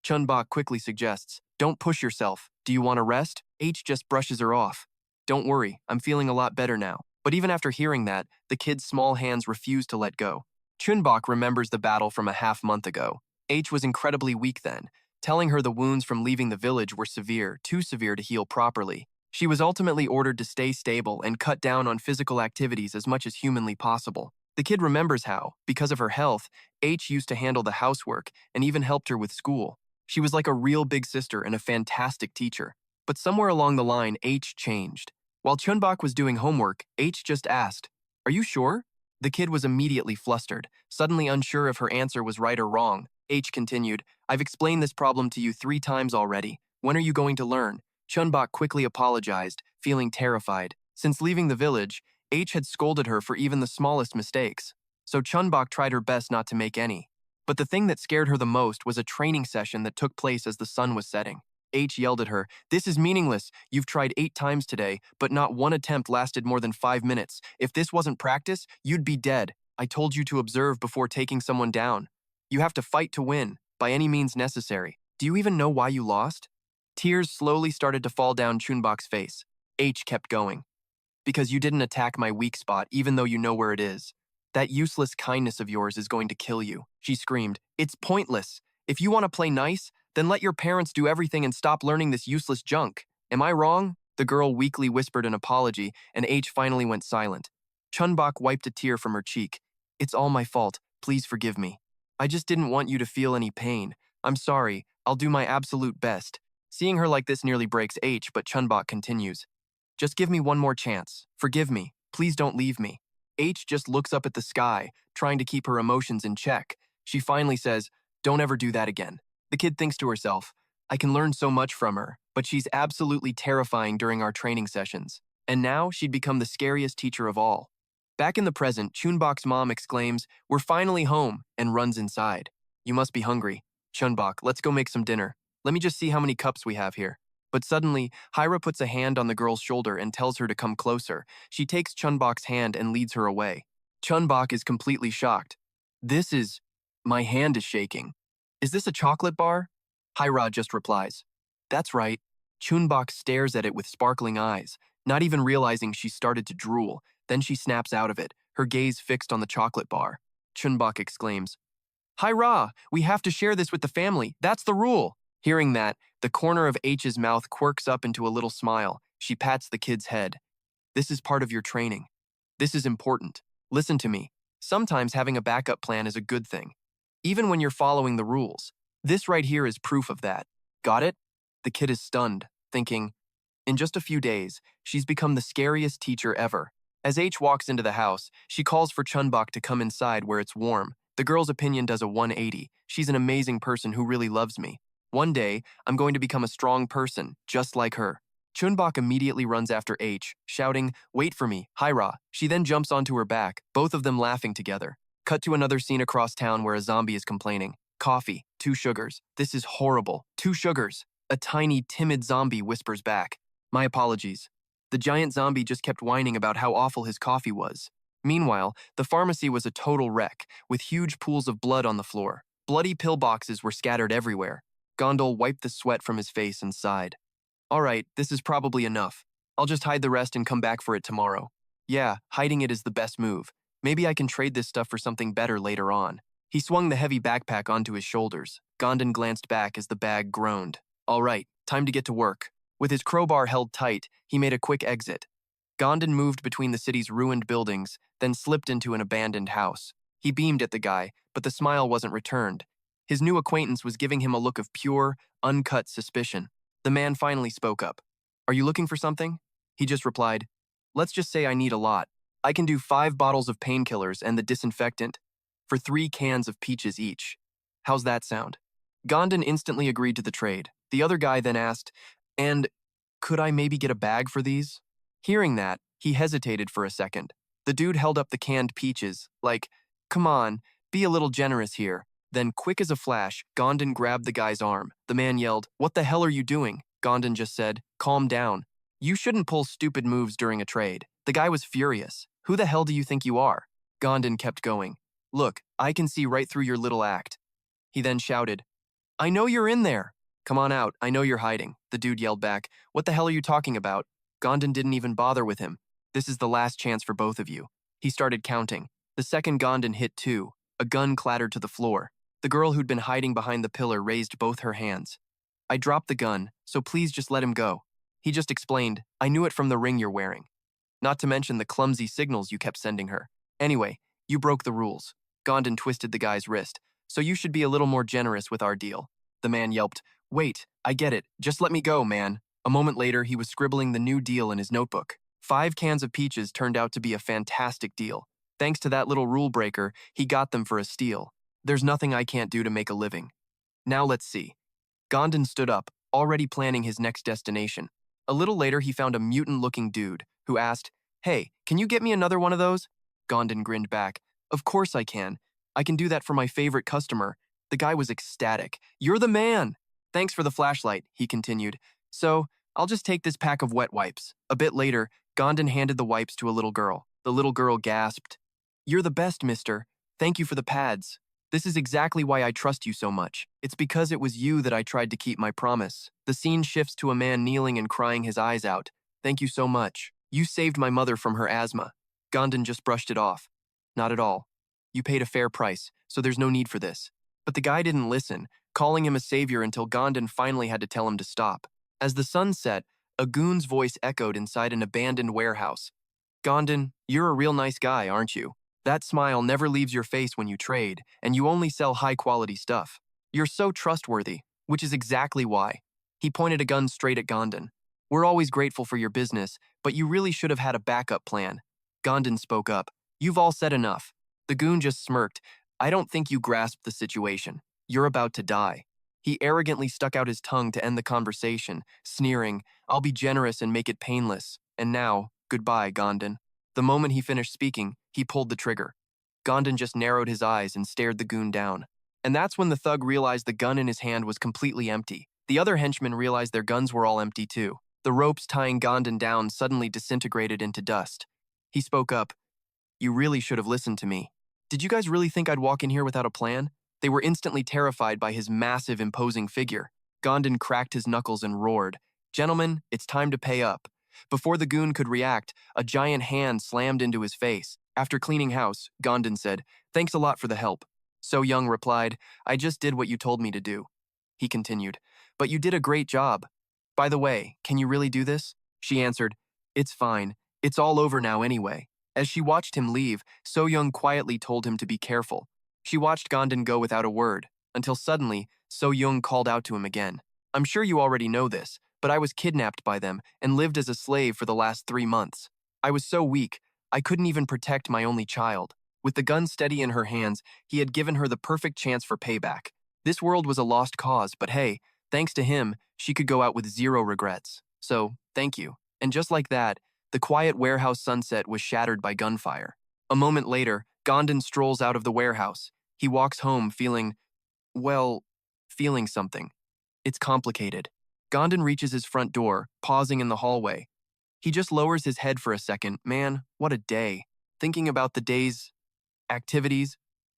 Chun-Bok quickly suggests, "Don't push yourself. Do you want to rest?" H just brushes her off. "Don't worry, I'm feeling a lot better now." But even after hearing that, the kid's small hands refuse to let go. Chun-Bok remembers the battle from a half-month ago. H was incredibly weak then, telling her the wounds from leaving the village were severe, too severe to heal properly. She was ultimately ordered to stay stable and cut down on physical activities as much as humanly possible. The kid remembers how, because of her health, H used to handle the housework and even helped her with school. She was like a real big sister and a fantastic teacher. But somewhere along the line, H changed. While Chun-Bok was doing homework, H just asked, "Are you sure?" The kid was immediately flustered, suddenly unsure if her answer was right or wrong. H continued, "I've explained this problem to you 3 times already. When are you going to learn?" Chun-Bok quickly apologized, feeling terrified. Since leaving the village, H had scolded her for even the smallest mistakes. So Chun-Bok tried her best not to make any. But the thing that scared her the most was a training session that took place as the sun was setting. H yelled at her. This is meaningless. You've tried 8 times today, but not one attempt lasted more than 5 minutes. If this wasn't practice, you'd be dead. I told you to observe before taking someone down. You have to fight to win, by any means necessary. Do you even know why you lost? Tears slowly started to fall down Chun-Bok's face. H kept going. Because you didn't attack my weak spot, even though you know where it is. That useless kindness of yours is going to kill you, she screamed. It's pointless. If you want to play nice, then let your parents do everything and stop learning this useless junk. Am I wrong? The girl weakly whispered an apology, and H finally went silent. Chun-Bok wiped a tear from her cheek. It's all my fault. Please forgive me. I just didn't want you to feel any pain. I'm sorry. I'll do my absolute best. Seeing her like this nearly breaks H, but Chun-Bok continues. Just give me one more chance. Forgive me. Please don't leave me. H just looks up at the sky, trying to keep her emotions in check. She finally says, don't ever do that again. The kid thinks to herself, I can learn so much from her, but she's absolutely terrifying during our training sessions. And now she'd become the scariest teacher of all. Back in the present, Chun-Bok's mom exclaims, we're finally home, and runs inside. You must be hungry. Chun-Bok, let's go make some dinner. Let me just see how many cups we have here. But suddenly, Hyra puts a hand on the girl's shoulder and tells her to come closer. She takes Chun-Bok's hand and leads her away. Chun-Bok is completely shocked. My hand is shaking. Is this a chocolate bar? Hyra just replies. That's right. Chun-Bok stares at it with sparkling eyes, not even realizing she started to drool. Then she snaps out of it, her gaze fixed on the chocolate bar. Chun-Bok exclaims, Hyra, we have to share this with the family. That's the rule. Hearing that, the corner of H's mouth quirks up into a little smile. She pats the kid's head. This is part of your training. This is important. Listen to me. Sometimes having a backup plan is a good thing, even when you're following the rules. This right here is proof of that. Got it? The kid is stunned, thinking, in just a few days, she's become the scariest teacher ever. As H walks into the house, she calls for Chun-Bok to come inside where it's warm. The girl's opinion does a 180. She's an amazing person who really loves me. One day, I'm going to become a strong person, just like her. Chun-Bok immediately runs after H, shouting, wait for me, Hyra. She then jumps onto her back, both of them laughing together. Cut to another scene across town where a zombie is complaining. Coffee, 2 sugars. This is horrible. 2 sugars. A tiny, timid zombie whispers back. My apologies. The giant zombie just kept whining about how awful his coffee was. Meanwhile, the pharmacy was a total wreck, with huge pools of blood on the floor. Bloody pill boxes were scattered everywhere. Gondol wiped the sweat from his face and sighed. All right, this is probably enough. I'll just hide the rest and come back for it tomorrow. Yeah, hiding it is the best move. Maybe I can trade this stuff for something better later on. He swung the heavy backpack onto his shoulders. Gondon glanced back as the bag groaned. All right, time to get to work. With his crowbar held tight, he made a quick exit. Gondon moved between the city's ruined buildings, then slipped into an abandoned house. He beamed at the guy, but the smile wasn't returned. His new acquaintance was giving him a look of pure, uncut suspicion. The man finally spoke up. Are you looking for something? He just replied, let's just say I need a lot. I can do 5 bottles of painkillers and the disinfectant for 3 cans of peaches each. How's that sound? Gondon instantly agreed to the trade. The other guy then asked, and could I maybe get a bag for these? Hearing that, he hesitated for a second. The dude held up the canned peaches, like, come on, be a little generous here. Then, quick as a flash, Gondon grabbed the guy's arm. The man yelled, what the hell are you doing? Gondon just said, calm down. You shouldn't pull stupid moves during a trade. The guy was furious. Who the hell do you think you are? Gondon kept going. Look, I can see right through your little act. He then shouted, I know you're in there. Come on out, I know you're hiding. The dude yelled back, what the hell are you talking about? Gondon didn't even bother with him. This is the last chance for both of you. He started counting. The second Gondon hit 2. A gun clattered to the floor. The girl who'd been hiding behind the pillar raised both her hands. I dropped the gun, so please just let him go. He just explained, I knew it from the ring you're wearing. Not to mention the clumsy signals you kept sending her. Anyway, you broke the rules. Gondon twisted the guy's wrist, so you should be a little more generous with our deal. The man yelped, wait, I get it, just let me go, man. A moment later, he was scribbling the new deal in his notebook. 5 cans of peaches turned out to be a fantastic deal. Thanks to that little rule breaker, he got them for a steal. There's nothing I can't do to make a living. Now let's see. Gondon stood up, already planning his next destination. A little later, he found a mutant-looking dude, who asked, hey, can you get me another one of those? Gondon grinned back. Of course I can. I can do that for my favorite customer. The guy was ecstatic. You're the man! Thanks for the flashlight, he continued. So, I'll just take this pack of wet wipes. A bit later, Gom-don handed the wipes to a little girl. The little girl gasped, "You're the best, mister. Thank you for the pads. This is exactly why I trust you so much. It's because it was you that I tried to keep my promise." The scene shifts to a man kneeling and crying his eyes out. "Thank you so much. You saved my mother from her asthma." Gom-don just brushed it off. "Not at all. You paid a fair price, so there's no need for this." But the guy didn't listen, calling him a savior until Gom-don finally had to tell him to stop. As the sun set, a goon's voice echoed inside an abandoned warehouse. "Gom-don, you're a real nice guy, aren't you? That smile never leaves your face when you trade, and you only sell high-quality stuff. You're so trustworthy, which is exactly why." He pointed a gun straight at Gom-don. "We're always grateful for your business, but you really should have had a backup plan." Gom-don spoke up. "You've all said enough." The goon just smirked. "I don't think you grasp the situation. You're about to die." He arrogantly stuck out his tongue to end the conversation, sneering, "I'll be generous and make it painless. And now, goodbye, Gom-don." The moment he finished speaking, he pulled the trigger. Gom-don just narrowed his eyes and stared the goon down. And that's when the thug realized the gun in his hand was completely empty. The other henchmen realized their guns were all empty too. The ropes tying Gom-don down suddenly disintegrated into dust. He spoke up. "You really should have listened to me. Did you guys really think I'd walk in here without a plan?" They were instantly terrified by his massive, imposing figure. Gom-don cracked his knuckles and roared, "Gentlemen, it's time to pay up." Before the goon could react, a giant hand slammed into his face. After cleaning house, Gom-don said, "Thanks a lot for the help." So Young replied, "I just did what you told me to do." He continued, "But you did a great job. By the way, can you really do this?" She answered, "It's fine. It's all over now anyway." As she watched him leave, So Young quietly told him to be careful. She watched Gom-don go without a word, until suddenly, So Young called out to him again. "I'm sure you already know this, but I was kidnapped by them and lived as a slave for the last 3 months. I was so weak, I couldn't even protect my only child." With the gun steady in her hands, he had given her the perfect chance for payback. This world was a lost cause, but hey, thanks to him, she could go out with 0 regrets. So, thank you. And just like that, the quiet warehouse sunset was shattered by gunfire. A moment later, Gom-don strolls out of the warehouse. He walks home feeling something. It's complicated. Gom-don reaches his front door, pausing in the hallway. He just lowers his head for a second. Man, what a day. Thinking about the day's activities,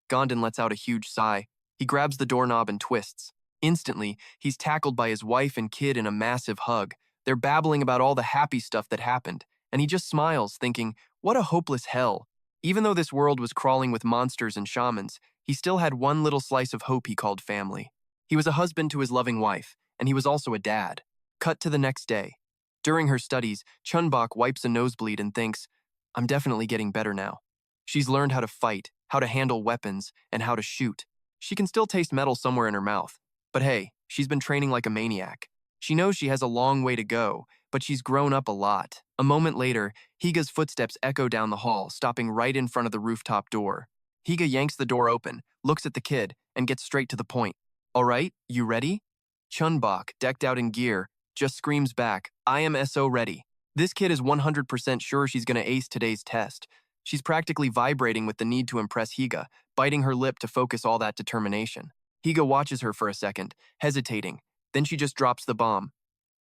Gom-don lets out a huge sigh. He grabs the doorknob and twists. Instantly, he's tackled by his wife and kid in a massive hug. They're babbling about all the happy stuff that happened, and he just smiles, thinking, what a hopeless hell. Even though this world was crawling with monsters and shamans, he still had one little slice of hope he called family. He was a husband to his loving wife, and he was also a dad. Cut to the next day. During her studies, Chun-Bok wipes a nosebleed and thinks, I'm definitely getting better now. She's learned how to fight, how to handle weapons, and how to shoot. She can still taste metal somewhere in her mouth. But hey, she's been training like a maniac. She knows she has a long way to go, but she's grown up a lot. A moment later, Higa's footsteps echo down the hall, stopping right in front of the rooftop door. Higa yanks the door open, looks at the kid, and gets straight to the point. All right, you ready? Chun-Bok, decked out in gear, just screams back, I am SO ready. This kid is 100% sure she's gonna ace today's test. She's practically vibrating with the need to impress Higa, biting her lip to focus all that determination. Higa watches her for a second, hesitating. Then she just drops the bomb.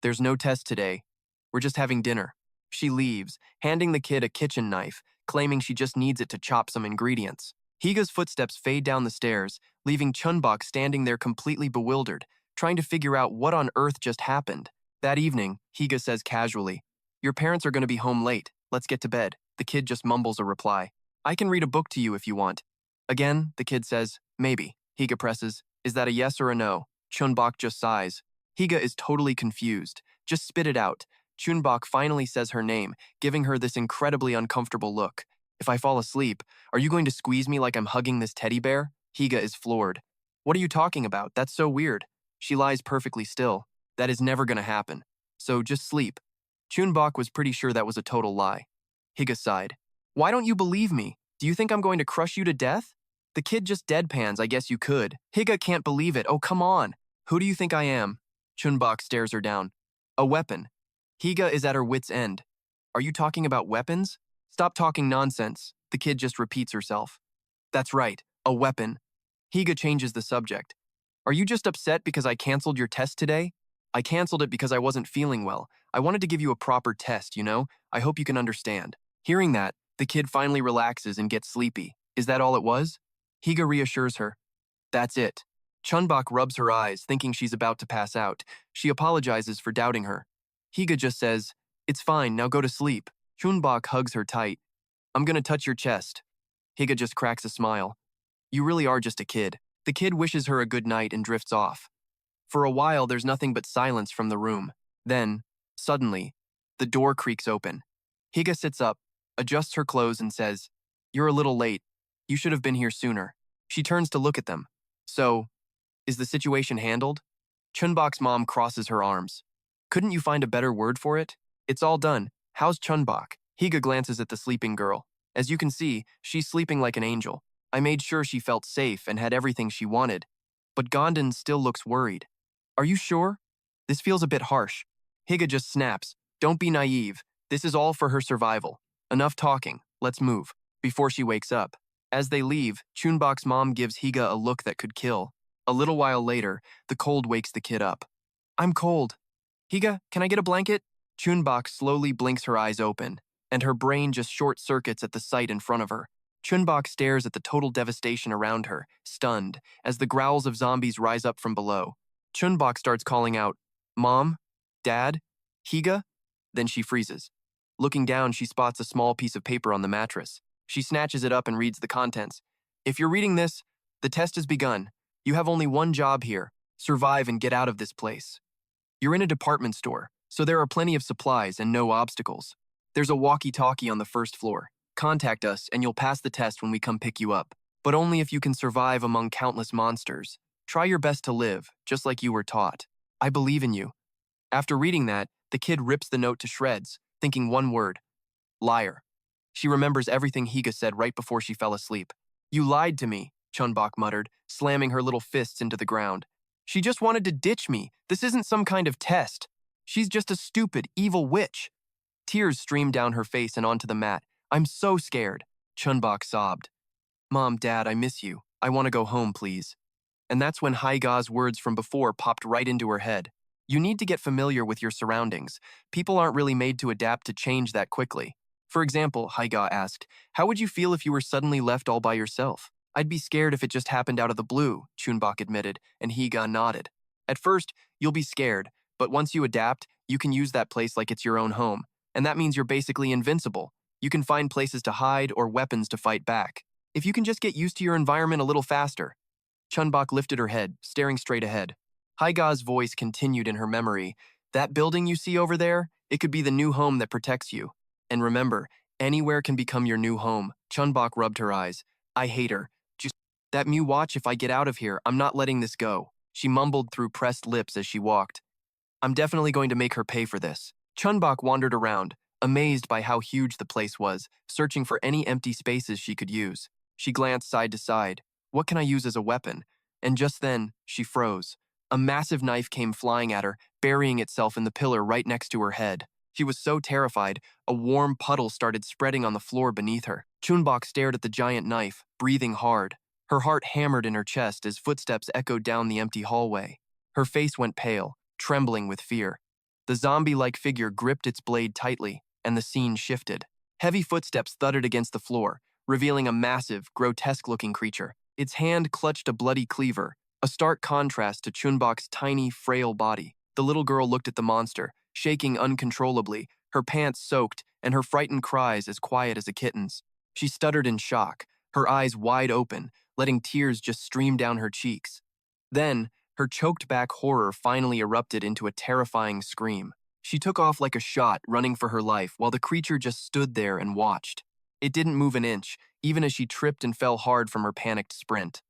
There's no test today. We're just having dinner. She leaves, handing the kid a kitchen knife, claiming she just needs it to chop some ingredients. Higa's footsteps fade down the stairs, leaving Chun-Bok standing there completely bewildered, trying to figure out what on earth just happened. That evening, Higa says casually, Your parents are going to be home late. Let's get to bed. The kid just mumbles a reply. I can read a book to you if you want. Again, the kid says, maybe. Higa presses, Is that a yes or a no? Chun-Bok just sighs. Higa is totally confused. Just spit it out. Chun-Bok finally says her name, giving her this incredibly uncomfortable look. If I fall asleep, are you going to squeeze me like I'm hugging this teddy bear? Higa is floored. What are you talking about? That's so weird. She lies perfectly still. That is never going to happen. So just sleep. Chun-Bok was pretty sure that was a total lie. Higa sighed. Why don't you believe me? Do you think I'm going to crush you to death? The kid just deadpans, I guess you could. Higa can't believe it. Oh, come on. Who do you think I am? Chun-Bok stares her down. A weapon. Higa is at her wit's end. Are you talking about weapons? Stop talking nonsense. The kid just repeats herself. That's right, a weapon. Higa changes the subject. Are you just upset because I canceled your test today? I canceled it because I wasn't feeling well. I wanted to give you a proper test, you know? I hope you can understand. Hearing that, the kid finally relaxes and gets sleepy. Is that all it was? Higa reassures her. That's it. Chun-Bok rubs her eyes, thinking she's about to pass out. She apologizes for doubting her. Higa just says, "It's fine, now go to sleep." Chun-Bok hugs her tight. "I'm gonna touch your chest." Higa just cracks a smile. "You really are just a kid." The kid wishes her a good night and drifts off. For a while, there's nothing but silence from the room. Then, suddenly, the door creaks open. Higa sits up, adjusts her clothes and says, "You're a little late. You should have been here sooner." She turns to look at them. "So, is the situation handled?" Chun-Bok's mom crosses her arms. "Couldn't you find a better word for it? It's all done. How's Chun-Bok?" Higa glances at the sleeping girl. As you can see, she's sleeping like an angel. I made sure she felt safe and had everything she wanted. But Gom-don still looks worried. "Are you sure? This feels a bit harsh." Higa just snaps. "Don't be naive. This is all for her survival. Enough talking. Let's move." Before she wakes up. As they leave, Chun-Bok's mom gives Higa a look that could kill. A little while later, the cold wakes the kid up. "I'm cold. Higa, can I get a blanket?" Chun-Bok slowly blinks her eyes open, and her brain just short-circuits at the sight in front of her. Chun-Bok stares at the total devastation around her, stunned, as the growls of zombies rise up from below. Chun-Bok starts calling out, "Mom? Dad? Higa?" Then she freezes. Looking down, she spots a small piece of paper on the mattress. She snatches it up and reads the contents. "If you're reading this, the test has begun. You have only one job here. Survive and get out of this place. You're in a department store, so there are plenty of supplies and no obstacles. There's a walkie-talkie on the first floor. Contact us and you'll pass the test when we come pick you up. But only if you can survive among countless monsters. Try your best to live, just like you were taught. I believe in you." After reading that, the kid rips the note to shreds, thinking one word: liar. She remembers everything Higa said right before she fell asleep. "You lied to me," Chun-Bok muttered, slamming her little fists into the ground. "She just wanted to ditch me. This isn't some kind of test. She's just a stupid, evil witch." Tears streamed down her face and onto the mat. "I'm so scared." Chun-Bok sobbed. "Mom, Dad, I miss you. I want to go home, please." And that's when Higa's words from before popped right into her head. You need to get familiar with your surroundings. People aren't really made to adapt to change that quickly. For example, Higa asked, "How would you feel if you were suddenly left all by yourself?" "I'd be scared if it just happened out of the blue," Chun-Bok admitted, and Higa nodded. "At first, you'll be scared, but once you adapt, you can use that place like it's your own home. And that means you're basically invincible. You can find places to hide or weapons to fight back. If you can just get used to your environment a little faster." Chun-Bok lifted her head, staring straight ahead. Higa's voice continued in her memory. "That building you see over there, it could be the new home that protects you. And remember, anywhere can become your new home." Chun-Bok rubbed her eyes. "I hate her. Just that Mew watch if I get out of here. I'm not letting this go." She mumbled through pressed lips as she walked. "I'm definitely going to make her pay for this." Chun-Bok wandered around, amazed by how huge the place was, searching for any empty spaces she could use. She glanced side to side. What can I use as a weapon? And just then, she froze. A massive knife came flying at her, burying itself in the pillar right next to her head. She was so terrified, a warm puddle started spreading on the floor beneath her. Chun-Bok stared at the giant knife, breathing hard. Her heart hammered in her chest as footsteps echoed down the empty hallway. Her face went pale, trembling with fear. The zombie-like figure gripped its blade tightly, and the scene shifted. Heavy footsteps thudded against the floor, revealing a massive, grotesque-looking creature. Its hand clutched a bloody cleaver, a stark contrast to Chun-Bok's tiny, frail body. The little girl looked at the monster, shaking uncontrollably, her pants soaked, and her frightened cries as quiet as a kitten's. She stuttered in shock, her eyes wide open, letting tears just stream down her cheeks. Then, her choked-back horror finally erupted into a terrifying scream. She took off like a shot, running for her life, while the creature just stood there and watched. It didn't move an inch, even as she tripped and fell hard from her panicked sprint.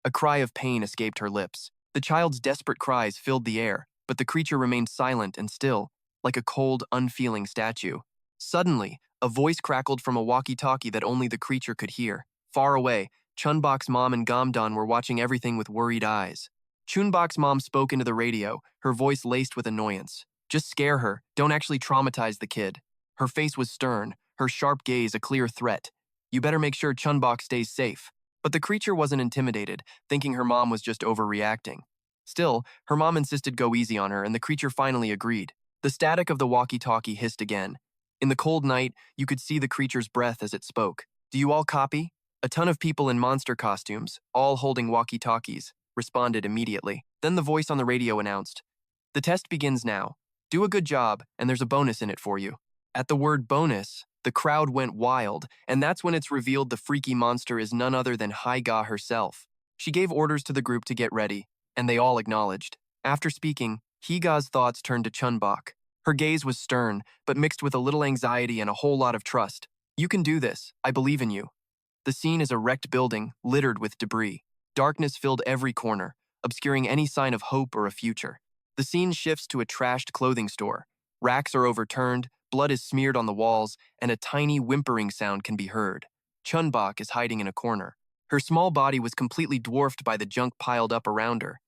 A cry of pain escaped her lips. The child's desperate cries filled the air, but the creature remained silent and still, like a cold, unfeeling statue. Suddenly, a voice crackled from a walkie-talkie that only the creature could hear. Far away, Chun-Bok's mom and Gom-don were watching everything with worried eyes. Chun-Bok's mom spoke into the radio, her voice laced with annoyance. "Just scare her, don't actually traumatize the kid." Her face was stern, her sharp gaze a clear threat. "You better make sure Chun-Bok stays safe." But the creature wasn't intimidated, thinking her mom was just overreacting. Still, her mom insisted go easy on her, and the creature finally agreed. The static of the walkie-talkie hissed again. In the cold night, you could see the creature's breath as it spoke. Do you all copy? A ton of people in monster costumes, all holding walkie-talkies, responded immediately. Then the voice on the radio announced, "The test begins now. Do a good job, and there's a bonus in it for you." At the word bonus, the crowd went wild, and that's when it's revealed the freaky monster is none other than Hai-Ga herself. She gave orders to the group to get ready, and they all acknowledged. After speaking, Higa's thoughts turned to Chun-Bok. Her gaze was stern, but mixed with a little anxiety and a whole lot of trust. "You can do this. I believe in you." The scene is a wrecked building, littered with debris. Darkness filled every corner, obscuring any sign of hope or a future. The scene shifts to a trashed clothing store. Racks are overturned, blood is smeared on the walls, and a tiny whimpering sound can be heard. Chun-Bok is hiding in a corner. Her small body was completely dwarfed by the junk piled up around her.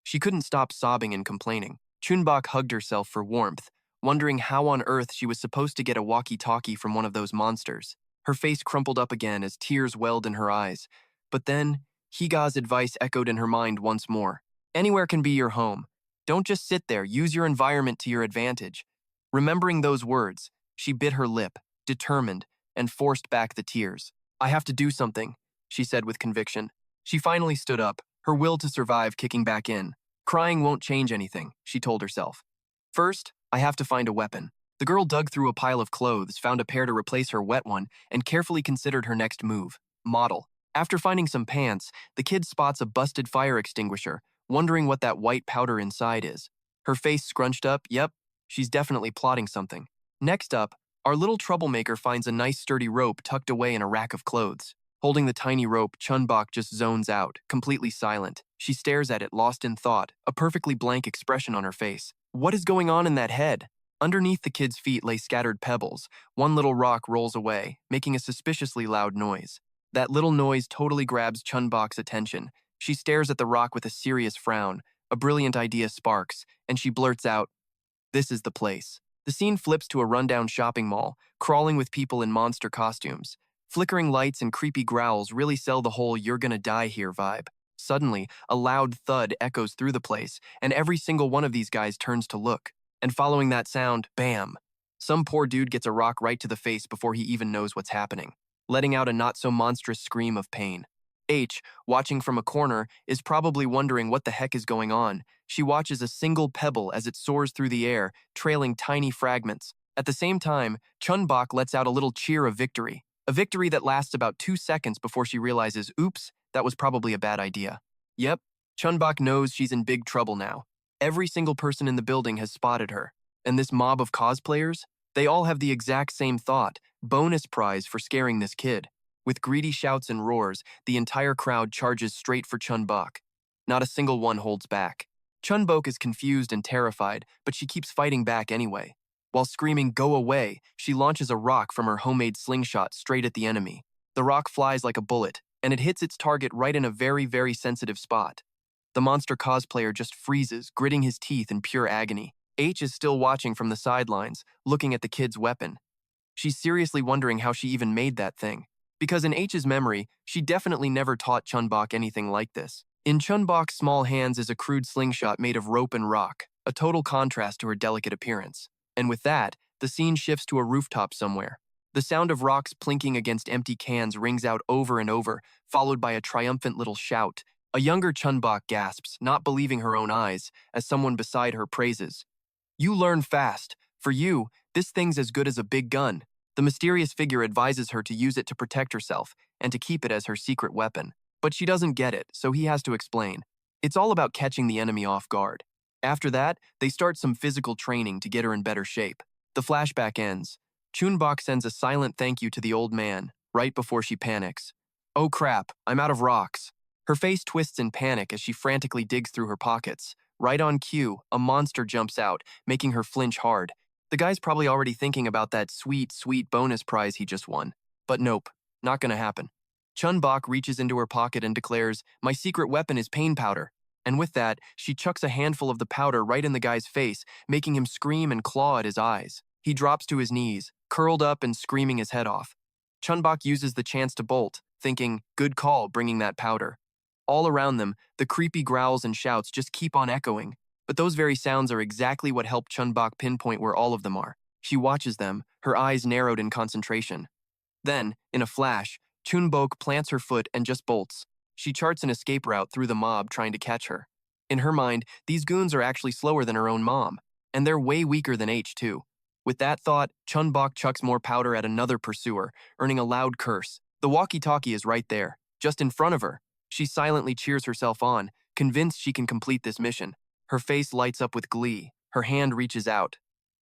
She couldn't stop sobbing and complaining. Chun-Bok hugged herself for warmth, wondering how on earth she was supposed to get a walkie-talkie from one of those monsters. Her face crumpled up again as tears welled in her eyes. But then, Higa's advice echoed in her mind once more. Anywhere can be your home. Don't just sit there, use your environment to your advantage. Remembering those words, she bit her lip, determined, and forced back the tears. "I have to do something," she said with conviction. She finally stood up, her will to survive kicking back in. Crying won't change anything, she told herself. "First, I have to find a weapon." The girl dug through a pile of clothes, found a pair to replace her wet one, and carefully considered her next move. Model. After finding some pants, the kid spots a busted fire extinguisher, wondering what that white powder inside is. Her face scrunched up. Yep, she's definitely plotting something. Next up, our little troublemaker finds a nice sturdy rope tucked away in a rack of clothes. Holding the tiny rope, Chun-Bok just zones out, completely silent. She stares at it, lost in thought, a perfectly blank expression on her face. What is going on in that head? Underneath the kid's feet lay scattered pebbles. One little rock rolls away, making a suspiciously loud noise. That little noise totally grabs Chun-Bok's attention. She stares at the rock with a serious frown. A brilliant idea sparks, and she blurts out, "This is the place." The scene flips to a rundown shopping mall, crawling with people in monster costumes. Flickering lights and creepy growls really sell the whole "you're gonna die here" vibe. Suddenly, a loud thud echoes through the place, and every single one of these guys turns to look. And following that sound, bam! Some poor dude gets a rock right to the face before he even knows what's happening, letting out a not-so-monstrous scream of pain. H, watching from a corner, is probably wondering what the heck is going on. She watches a single pebble as it soars through the air, trailing tiny fragments. At the same time, Chun-Bok lets out a little cheer of victory. A victory that lasts about 2 seconds before she realizes, oops, that was probably a bad idea. Yep, Chun-Bok knows she's in big trouble now. Every single person in the building has spotted her. And this mob of cosplayers? They all have the exact same thought, bonus prize for scaring this kid. With greedy shouts and roars, the entire crowd charges straight for Chun-Bok. Not a single one holds back. Chun-Bok is confused and terrified, but she keeps fighting back anyway. While screaming, "Go away," she launches a rock from her homemade slingshot straight at the enemy. The rock flies like a bullet, and it hits its target right in a very, very sensitive spot. The monster cosplayer just freezes, gritting his teeth in pure agony. H is still watching from the sidelines, looking at the kid's weapon. She's seriously wondering how she even made that thing. Because in H's memory, she definitely never taught Chun-Bok anything like this. In Chun-Bok's small hands is a crude slingshot made of rope and rock, a total contrast to her delicate appearance. And with that, the scene shifts to a rooftop somewhere. The sound of rocks plinking against empty cans rings out over and over, followed by a triumphant little shout. A younger Chun-Bok gasps, not believing her own eyes, as someone beside her praises. "You learn fast. For you, this thing's as good as a big gun." The mysterious figure advises her to use it to protect herself and to keep it as her secret weapon. But she doesn't get it, so he has to explain. It's all about catching the enemy off guard. After that, they start some physical training to get her in better shape. The flashback ends. Chun-Bok sends a silent thank you to the old man, right before she panics. "Oh crap, I'm out of rocks." Her face twists in panic as she frantically digs through her pockets. Right on cue, a monster jumps out, making her flinch hard. The guy's probably already thinking about that sweet, sweet bonus prize he just won. But nope, not gonna happen. Chun-Bok reaches into her pocket and declares, "My secret weapon is pain powder." And with that, she chucks a handful of the powder right in the guy's face, making him scream and claw at his eyes. He drops to his knees, curled up and screaming his head off. Chun-Bok uses the chance to bolt, thinking, good call bringing that powder. All around them, the creepy growls and shouts just keep on echoing. But those very sounds are exactly what helped Chun-Bok pinpoint where all of them are. She watches them, her eyes narrowed in concentration. Then, in a flash, Chun-Bok plants her foot and just bolts. She charts an escape route through the mob trying to catch her. In her mind, these goons are actually slower than her own mom. And they're way weaker than H too. With that thought, Chun-Bok chucks more powder at another pursuer, earning a loud curse. The walkie-talkie is right there, just in front of her. She silently cheers herself on, convinced she can complete this mission. Her face lights up with glee. Her hand reaches out.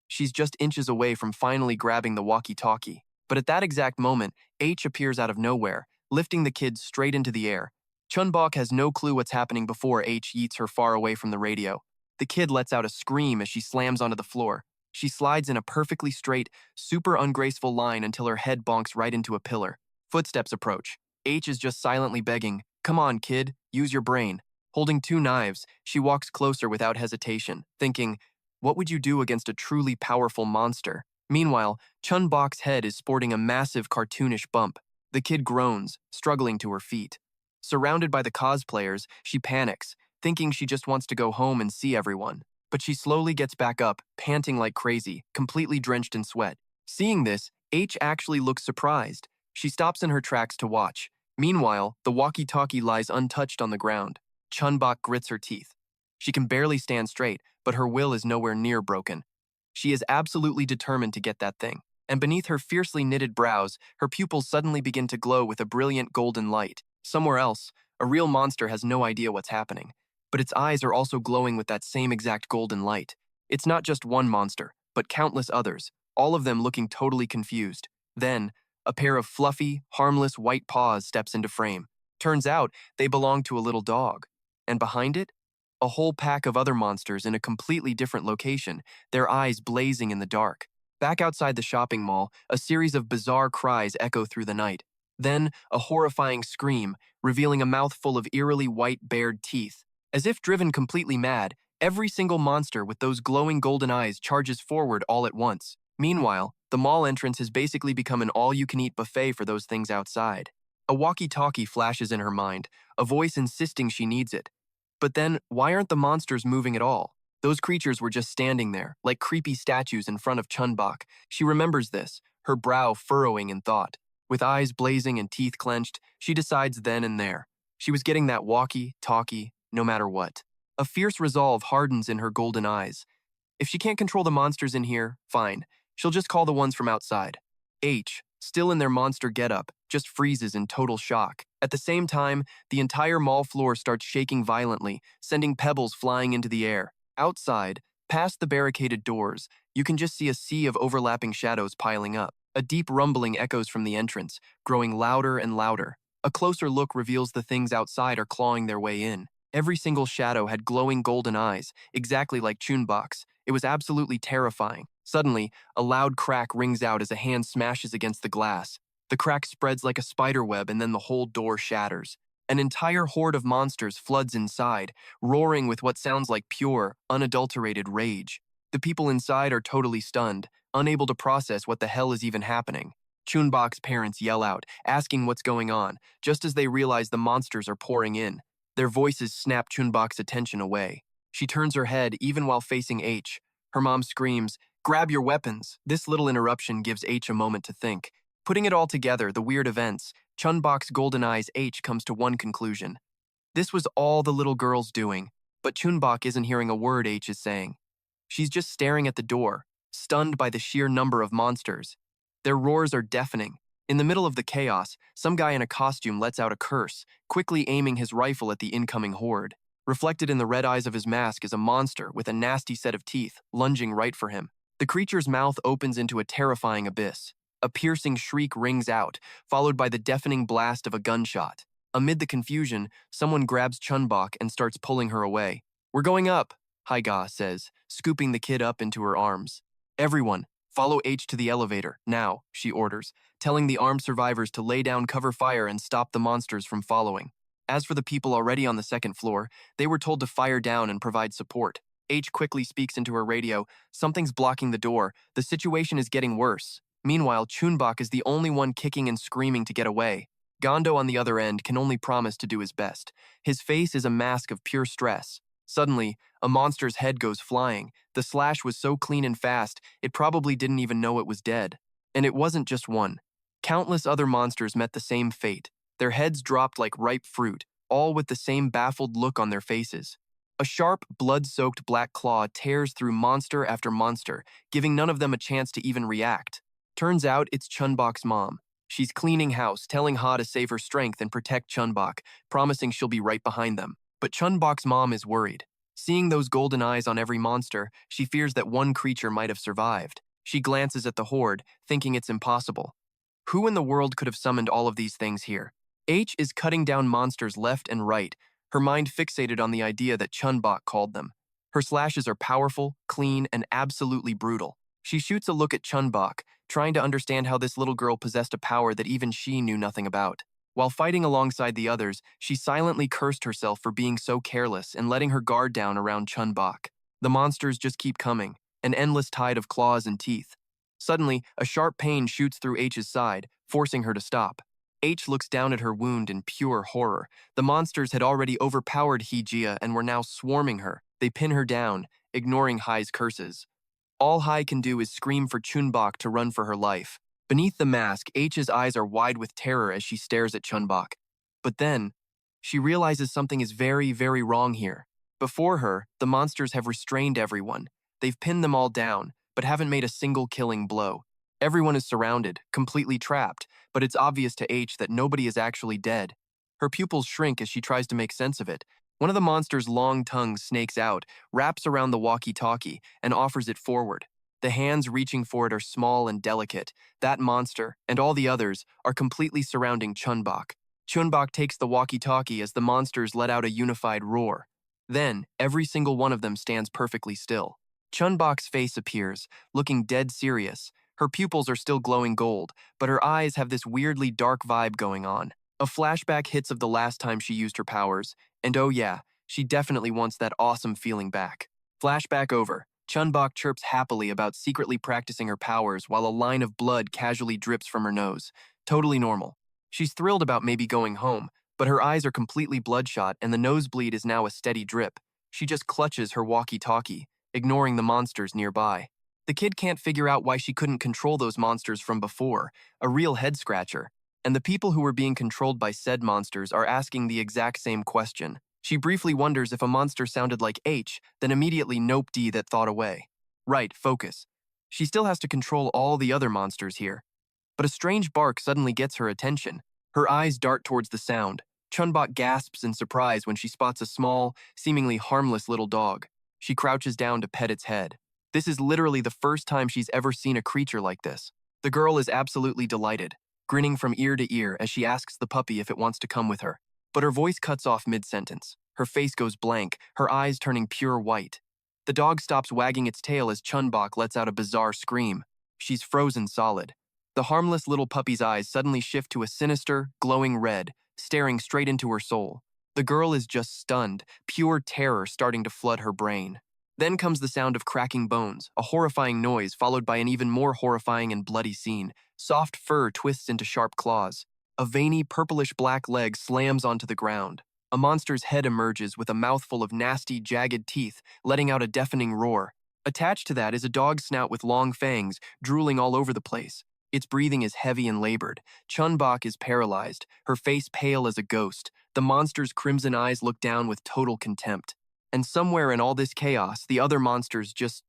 She's just inches away from finally grabbing the walkie-talkie. But at that exact moment, H appears out of nowhere, lifting the kids straight into the air. Chun-Bok has no clue what's happening before H yeets her far away from the radio. The kid lets out a scream as she slams onto the floor. She slides in a perfectly straight, super ungraceful line until her head bonks right into a pillar. Footsteps approach. H is just silently begging, "Come on, kid, use your brain." Holding two knives, she walks closer without hesitation, thinking, what would you do against a truly powerful monster? Meanwhile, Chun-Bok's head is sporting a massive cartoonish bump. The kid groans, struggling to her feet. Surrounded by the cosplayers, she panics, thinking she just wants to go home and see everyone. But she slowly gets back up, panting like crazy, completely drenched in sweat. Seeing this, H actually looks surprised. She stops in her tracks to watch. Meanwhile, the walkie-talkie lies untouched on the ground. Chun-Bok grits her teeth. She can barely stand straight, but her will is nowhere near broken. She is absolutely determined to get that thing. And beneath her fiercely knitted brows, her pupils suddenly begin to glow with a brilliant golden light. Somewhere else, a real monster has no idea what's happening. But its eyes are also glowing with that same exact golden light. It's not just one monster, but countless others, all of them looking totally confused. Then, a pair of fluffy, harmless white paws steps into frame. Turns out, they belong to a little dog. And behind it, a whole pack of other monsters in a completely different location, their eyes blazing in the dark. Back outside the shopping mall, a series of bizarre cries echo through the night. Then, a horrifying scream, revealing a mouthful of eerily white bared teeth. As if driven completely mad, every single monster with those glowing golden eyes charges forward all at once. Meanwhile, the mall entrance has basically become an all-you-can-eat buffet for those things outside. A walkie-talkie flashes in her mind, a voice insisting she needs it. But then, why aren't the monsters moving at all? Those creatures were just standing there, like creepy statues in front of Chun-Bok. She remembers this, her brow furrowing in thought. With eyes blazing and teeth clenched, she decides then and there. She was getting that walkie-talkie, no matter what. A fierce resolve hardens in her golden eyes. If she can't control the monsters in here, fine. She'll just call the ones from outside. H, still in their monster getup, just freezes in total shock. At the same time, the entire mall floor starts shaking violently, sending pebbles flying into the air. Outside, past the barricaded doors, you can just see a sea of overlapping shadows piling up. A deep rumbling echoes from the entrance, growing louder and louder. A closer look reveals the things outside are clawing their way in. Every single shadow had glowing golden eyes, exactly like Chun-Bok's. It was absolutely terrifying. Suddenly, a loud crack rings out as a hand smashes against the glass. The crack spreads like a spider web and then the whole door shatters. An entire horde of monsters floods inside, roaring with what sounds like pure, unadulterated rage. The people inside are totally stunned, unable to process what the hell is even happening. Chun-Bok's parents yell out, asking what's going on, just as they realize the monsters are pouring in. Their voices snap Chun-Bok's attention away. She turns her head even while facing H. Her mom screams, "Grab your weapons!" This little interruption gives H a moment to think. Putting it all together, the weird events, Chun-Bok's golden eyes H comes to one conclusion. This was all the little girl's doing, but Chun-Bok isn't hearing a word H is saying. She's just staring at the door, stunned by the sheer number of monsters. Their roars are deafening. In the middle of the chaos, some guy in a costume lets out a curse, quickly aiming his rifle at the incoming horde. Reflected in the red eyes of his mask is a monster with a nasty set of teeth, lunging right for him. The creature's mouth opens into a terrifying abyss. A piercing shriek rings out, followed by the deafening blast of a gunshot. Amid the confusion, someone grabs Chun-Bok and starts pulling her away. "We're going up," Haiga says, scooping the kid up into her arms. "Everyone, follow H to the elevator, now," she orders, telling the armed survivors to lay down cover fire and stop the monsters from following. As for the people already on the second floor, they were told to fire down and provide support. H quickly speaks into her radio, "Something's blocking the door. The situation is getting worse." Meanwhile, Chun-Bok is the only one kicking and screaming to get away. Gondo, on the other end, can only promise to do his best. His face is a mask of pure stress. Suddenly, a monster's head goes flying. The slash was so clean and fast, it probably didn't even know it was dead. And it wasn't just one. Countless other monsters met the same fate. Their heads dropped like ripe fruit, all with the same baffled look on their faces. A sharp, blood-soaked black claw tears through monster after monster, giving none of them a chance to even react. Turns out it's Chun-Bok's mom. She's cleaning house, telling Ha to save her strength and protect Chun-Bok, promising she'll be right behind them. But Chun-Bok's mom is worried. Seeing those golden eyes on every monster, she fears that one creature might have survived. She glances at the horde, thinking it's impossible. Who in the world could have summoned all of these things here? H is cutting down monsters left and right, her mind fixated on the idea that Chun-Bok called them. Her slashes are powerful, clean, and absolutely brutal. She shoots a look at Chun-Bok, trying to understand how this little girl possessed a power that even she knew nothing about. While fighting alongside the others, she silently cursed herself for being so careless and letting her guard down around Chun-Bok. The monsters just keep coming, an endless tide of claws and teeth. Suddenly, a sharp pain shoots through H's side, forcing her to stop. H looks down at her wound in pure horror. The monsters had already overpowered Hijia and were now swarming her. They pin her down, ignoring Hai's curses. All Hai can do is scream for Chun-Bok to run for her life. Beneath the mask, H's eyes are wide with terror as she stares at Chun-Bok. But then, she realizes something is very, very wrong here. Before her, the monsters have restrained everyone. They've pinned them all down, but haven't made a single killing blow. Everyone is surrounded, completely trapped, but it's obvious to H that nobody is actually dead. Her pupils shrink as she tries to make sense of it. One of the monster's long tongues snakes out, wraps around the walkie-talkie, and offers it forward. The hands reaching for it are small and delicate. That monster, and all the others, are completely surrounding Chun-Bok. Chun-Bok takes the walkie-talkie as the monsters let out a unified roar. Then, every single one of them stands perfectly still. Chun-Bok's face appears, looking dead serious. Her pupils are still glowing gold, but her eyes have this weirdly dark vibe going on. A flashback hits of the last time she used her powers, and oh yeah, she definitely wants that awesome feeling back. Flashback over. Chun-Bok chirps happily about secretly practicing her powers while a line of blood casually drips from her nose. Totally normal. She's thrilled about maybe going home, but her eyes are completely bloodshot and the nosebleed is now a steady drip. She just clutches her walkie-talkie, ignoring the monsters nearby. The kid can't figure out why she couldn't control those monsters from before, a real head-scratcher. And the people who were being controlled by said monsters are asking the exact same question. She briefly wonders if a monster sounded like H, then immediately nope D that thought away. Right, focus. She still has to control all the other monsters here. But a strange bark suddenly gets her attention. Her eyes dart towards the sound. Chun-Bok gasps in surprise when she spots a small, seemingly harmless little dog. She crouches down to pet its head. This is literally the first time she's ever seen a creature like this. The girl is absolutely delighted, grinning from ear to ear as she asks the puppy if it wants to come with her. But her voice cuts off mid-sentence. Her face goes blank, her eyes turning pure white. The dog stops wagging its tail as Chun-Bok lets out a bizarre scream. She's frozen solid. The harmless little puppy's eyes suddenly shift to a sinister, glowing red, staring straight into her soul. The girl is just stunned, pure terror starting to flood her brain. Then comes the sound of cracking bones, a horrifying noise followed by an even more horrifying and bloody scene. Soft fur twists into sharp claws. A veiny, purplish-black leg slams onto the ground. A monster's head emerges with a mouthful of nasty, jagged teeth, letting out a deafening roar. Attached to that is a dog's snout with long fangs, drooling all over the place. Its breathing is heavy and labored. Chun-Bok is paralyzed, her face pale as a ghost. The monster's crimson eyes look down with total contempt. And somewhere in all this chaos, the other monsters just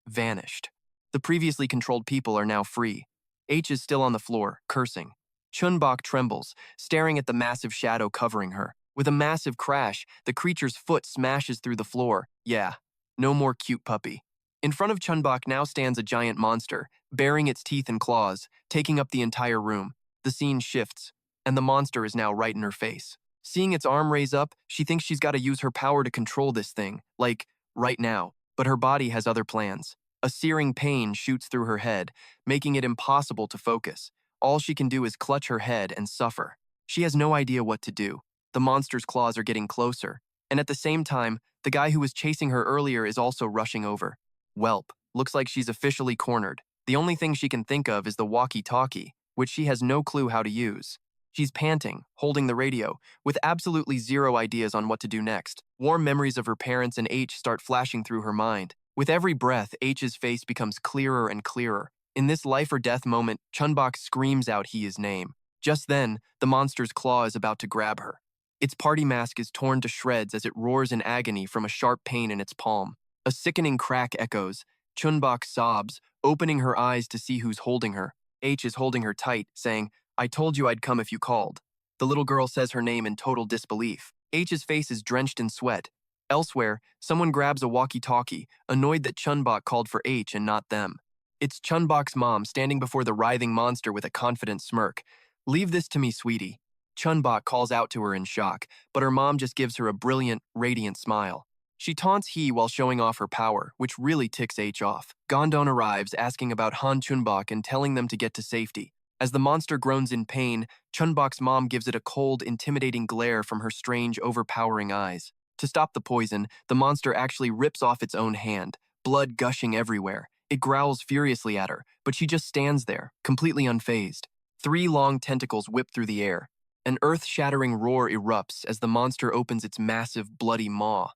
vanished. The previously controlled people are now free. H is still on the floor, cursing. Chun-Bok trembles, staring at the massive shadow covering her. With a massive crash, the creature's foot smashes through the floor. Yeah, no more cute puppy. In front of Chun-Bok now stands a giant monster, baring its teeth and claws, taking up the entire room. The scene shifts, and the monster is now right in her face. Seeing its arm raise up, she thinks she's got to use her power to control this thing, like, right now. But her body has other plans. A searing pain shoots through her head, making it impossible to focus. All she can do is clutch her head and suffer. She has no idea what to do. The monster's claws are getting closer, and at the same time, the guy who was chasing her earlier is also rushing over. Welp, looks like she's officially cornered. The only thing she can think of is the walkie-talkie, which she has no clue how to use. She's panting, holding the radio, with absolutely zero ideas on what to do next. Warm memories of her parents and H start flashing through her mind. With every breath, H's face becomes clearer and clearer. In this life or death moment, Chun-Bok screams out his name. Just then, the monster's claw is about to grab her. Its party mask is torn to shreds as it roars in agony from a sharp pain in its palm. A sickening crack echoes. Chun-Bok sobs, opening her eyes to see who's holding her. H is holding her tight, saying, "I told you I'd come if you called." The little girl says her name in total disbelief. H's face is drenched in sweat. Elsewhere, someone grabs a walkie-talkie, annoyed that Chun-Bok called for H and not them. It's Chun-Bok's mom standing before the writhing monster with a confident smirk. "Leave this to me, sweetie." Chun-Bok calls out to her in shock, but her mom just gives her a brilliant, radiant smile. She taunts he while showing off her power, which really ticks H off. Gom-don arrives, asking about Han Chun-Bok and telling them to get to safety. As the monster groans in pain, Chun-Bok's mom gives it a cold, intimidating glare from her strange, overpowering eyes. To stop the poison, the monster actually rips off its own hand, blood gushing everywhere. It growls furiously at her, but she just stands there, completely unfazed. 3 long tentacles whip through the air. An earth-shattering roar erupts as the monster opens its massive, bloody maw.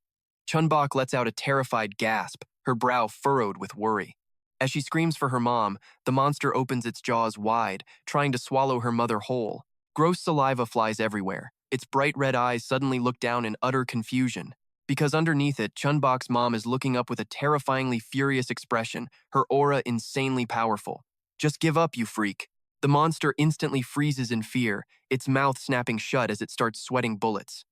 Chun-Bok lets out a terrified gasp, her brow furrowed with worry. As she screams for her mom, the monster opens its jaws wide, trying to swallow her mother whole. Gross saliva flies everywhere. Its bright red eyes suddenly look down in utter confusion. Because underneath it, Chun-Bok's mom is looking up with a terrifyingly furious expression, her aura insanely powerful. "Just give up, you freak." The monster instantly freezes in fear, its mouth snapping shut as it starts sweating bullets.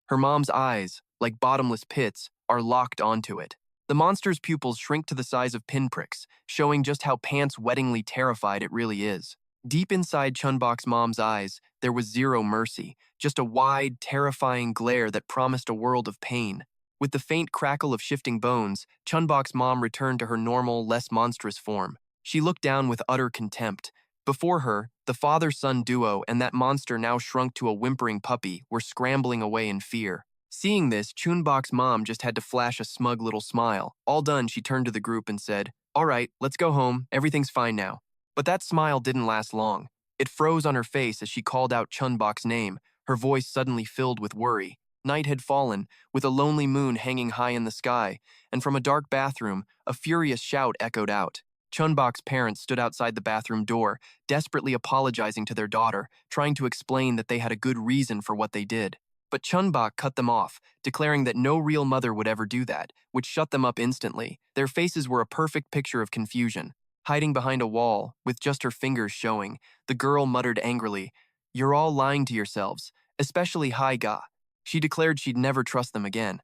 Her mom's eyes, like bottomless pits, are locked onto it. The monster's pupils shrink to the size of pinpricks, showing just how pants-wettingly terrified it really is. Deep inside Chun-Bok's mom's eyes, there was zero mercy, just a wide, terrifying glare that promised a world of pain. With the faint crackle of shifting bones, Chun-Bok's mom returned to her normal, less monstrous form. She looked down with utter contempt. Before her, the father-son duo and that monster now shrunk to a whimpering puppy were scrambling away in fear. Seeing this, Chun-Bok's mom just had to flash a smug little smile. All done, she turned to the group and said, "All right, let's go home. Everything's fine now." But that smile didn't last long. It froze on her face as she called out Chun-Bok's name, her voice suddenly filled with worry. Night had fallen, with a lonely moon hanging high in the sky, and from a dark bathroom, a furious shout echoed out. Chun-Bok's parents stood outside the bathroom door, desperately apologizing to their daughter, trying to explain that they had a good reason for what they did. But Chun-Bok cut them off, declaring that no real mother would ever do that, which shut them up instantly. Their faces were a perfect picture of confusion. Hiding behind a wall, with just her fingers showing, the girl muttered angrily, "You're all lying to yourselves, especially Hai-ga." She declared she'd never trust them again.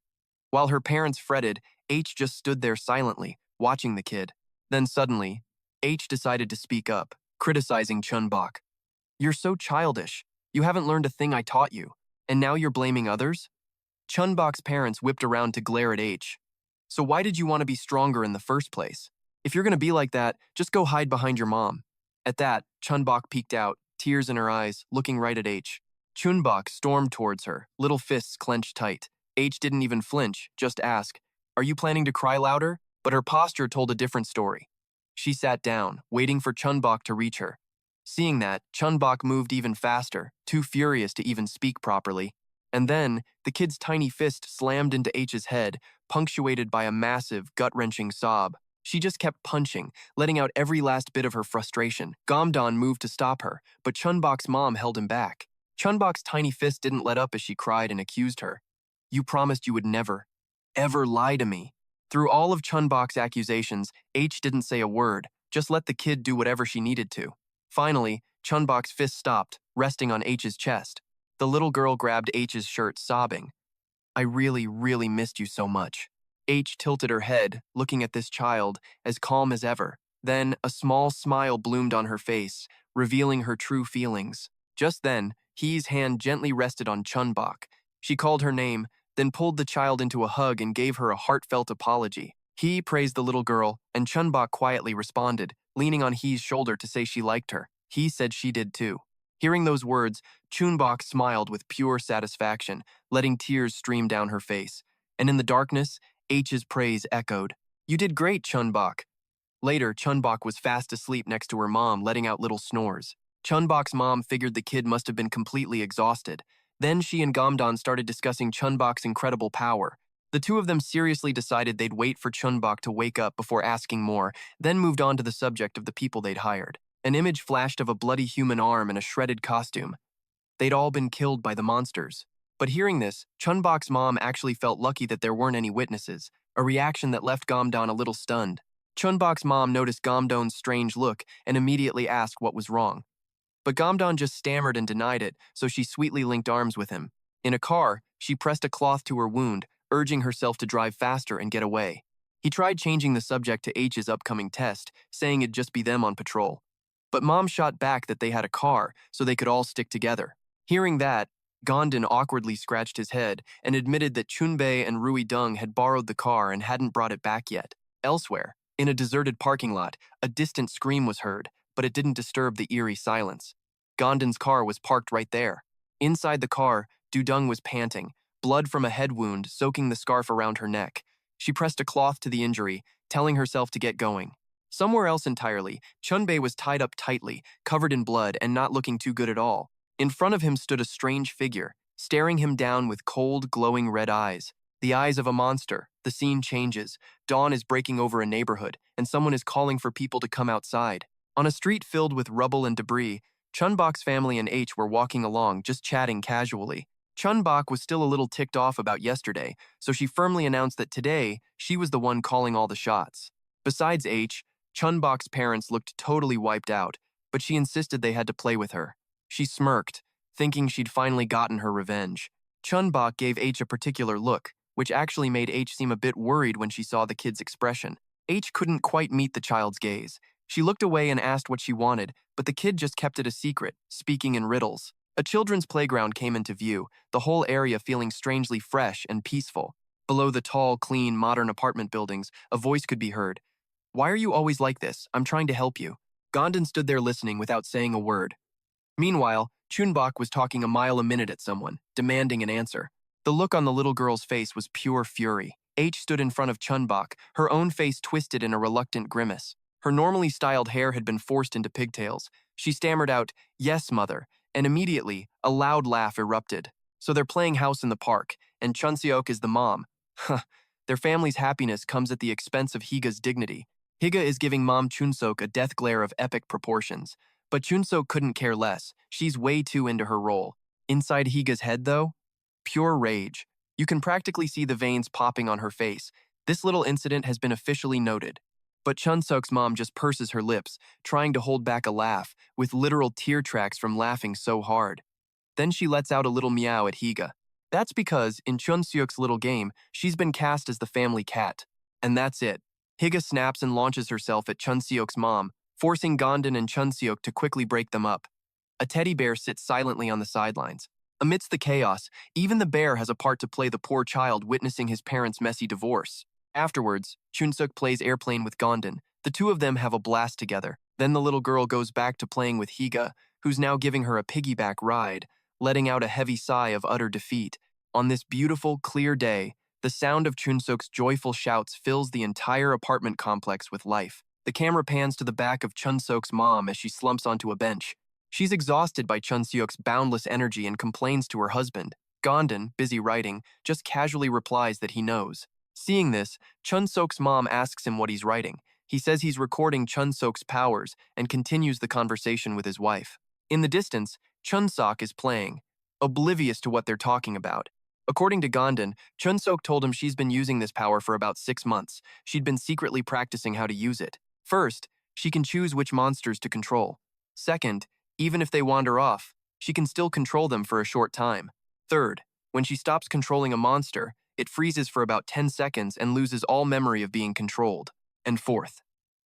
While her parents fretted, H just stood there silently, watching the kid. Then suddenly, H decided to speak up, criticizing Chun-Bok. "You're so childish. You haven't learned a thing I taught you, and now you're blaming others?" Chun-Bok's parents whipped around to glare at H. "So why did you want to be stronger in the first place? If you're going to be like that, just go hide behind your mom." At that, Chun-Bok peeked out, tears in her eyes, looking right at H. Chun-Bok stormed towards her, little fists clenched tight. H didn't even flinch, just ask, "Are you planning to cry louder?" But her posture told a different story. She sat down, waiting for Chun-Bok to reach her. Seeing that, Chun-Bok moved even faster, too furious to even speak properly. And then, the kid's tiny fist slammed into H's head, punctuated by a massive, gut-wrenching sob. She just kept punching, letting out every last bit of her frustration. Gom-don moved to stop her, but Chun-Bok's mom held him back. Chun-Bok's tiny fist didn't let up as she cried and accused her. "You promised you would never, ever lie to me." Through all of Chun-Bok's accusations, H didn't say a word, just let the kid do whatever she needed to. Finally, Chun-Bok's fist stopped, resting on H's chest. The little girl grabbed H's shirt, sobbing. "I really, really missed you so much." H tilted her head, looking at this child, as calm as ever. Then, a small smile bloomed on her face, revealing her true feelings. Just then, He's hand gently rested on Chun-Bok. She called her name, then pulled the child into a hug and gave her a heartfelt apology. He praised the little girl, and Chun-Bok quietly responded, leaning on He's shoulder to say she liked her. He said she did too. Hearing those words, Chun-Bok smiled with pure satisfaction, letting tears stream down her face. And in the darkness, H's praise echoed. "You did great, Chun-Bok." Later, Chun-Bok was fast asleep next to her mom, letting out little snores. Chun-Bok's mom figured the kid must have been completely exhausted. Then she and Gom-don started discussing Chun-Bok's incredible power. The two of them seriously decided they'd wait for Chun-Bok to wake up before asking more, then moved on to the subject of the people they'd hired. An image flashed of a bloody human arm and a shredded costume. They'd all been killed by the monsters. But hearing this, Chun-Bok's mom actually felt lucky that there weren't any witnesses, a reaction that left Gom-don a little stunned. Chun-Bok's mom noticed Gom-don's strange look and immediately asked what was wrong. But Gom-don just stammered and denied it, so she sweetly linked arms with him. In a car, she pressed a cloth to her wound, urging herself to drive faster and get away. He tried changing the subject to H's upcoming test, saying it'd just be them on patrol. But Mom shot back that they had a car, so they could all stick together. Hearing that, Gom-don awkwardly scratched his head and admitted that Chun-Bok and Dung had borrowed the car and hadn't brought it back yet. Elsewhere, in a deserted parking lot, a distant scream was heard, but it didn't disturb the eerie silence. Gom-don's car was parked right there. Inside the car, Dung was panting, blood from a head wound soaking the scarf around her neck. She pressed a cloth to the injury, telling herself to get going. Somewhere else entirely, Chun-Bok was tied up tightly, covered in blood, and not looking too good at all. In front of him stood a strange figure, staring him down with cold, glowing red eyes. The eyes of a monster. The scene changes. Dawn is breaking over a neighborhood, and someone is calling for people to come outside. On a street filled with rubble and debris, Chun-Bok's family and H were walking along, just chatting casually. Chun-Bok was still a little ticked off about yesterday, so she firmly announced that today, she was the one calling all the shots. Besides H, Chun-Bok's parents looked totally wiped out, but she insisted they had to play with her. She smirked, thinking she'd finally gotten her revenge. Chun-Bok gave H a particular look, which actually made H seem a bit worried when she saw the kid's expression. H couldn't quite meet the child's gaze. She looked away and asked what she wanted, but the kid just kept it a secret, speaking in riddles. A children's playground came into view, the whole area feeling strangely fresh and peaceful. Below the tall, clean, modern apartment buildings, a voice could be heard. "Why are you always like this? I'm trying to help you." Gom-don stood there listening without saying a word. Meanwhile, Chun-Bok was talking a mile a minute at someone, demanding an answer. The look on the little girl's face was pure fury. H stood in front of Chun-Bok, her own face twisted in a reluctant grimace. Her normally styled hair had been forced into pigtails. She stammered out, "Yes, mother," and immediately, a loud laugh erupted. So they're playing house in the park, and Chun-Seok is the mom. Huh, their family's happiness comes at the expense of Higa's dignity. Higa is giving Mom Chun-Seok a death glare of epic proportions. But Chun-Seok couldn't care less. She's way too into her role. Inside Higa's head, though? Pure rage. You can practically see the veins popping on her face. This little incident has been officially noted. But Chun-Seok's mom just purses her lips, trying to hold back a laugh, with literal tear tracks from laughing so hard. Then she lets out a little meow at Higa. That's because, in Chun-Seok's little game, she's been cast as the family cat. And that's it. Higa snaps and launches herself at Chun-Seok's mom, forcing Gom-don and Chun-Seok to quickly break them up. A teddy bear sits silently on the sidelines. Amidst the chaos, even the bear has a part to play the poor child witnessing his parents' messy divorce. Afterwards, Chun-Seok plays airplane with Gom-don. The two of them have a blast together. Then the little girl goes back to playing with Higa, who's now giving her a piggyback ride, letting out a heavy sigh of utter defeat. On this beautiful, clear day, the sound of Chun-Seok's joyful shouts fills the entire apartment complex with life. The camera pans to the back of Chun-Seok's mom as she slumps onto a bench. She's exhausted by Chun-Seok's boundless energy and complains to her husband. Gom-don, busy writing, just casually replies that he knows. Seeing this, Chun-Seok's mom asks him what he's writing. He says he's recording Chun-Seok's powers and continues the conversation with his wife. In the distance, Chun-Seok is playing, oblivious to what they're talking about. According to Gom-don, Chun-Seok told him she's been using this power for about 6 months. She'd been secretly practicing how to use it. First, she can choose which monsters to control. Second, even if they wander off, she can still control them for a short time. Third, when she stops controlling a monster, it freezes for about 10 seconds and loses all memory of being controlled. And fourth,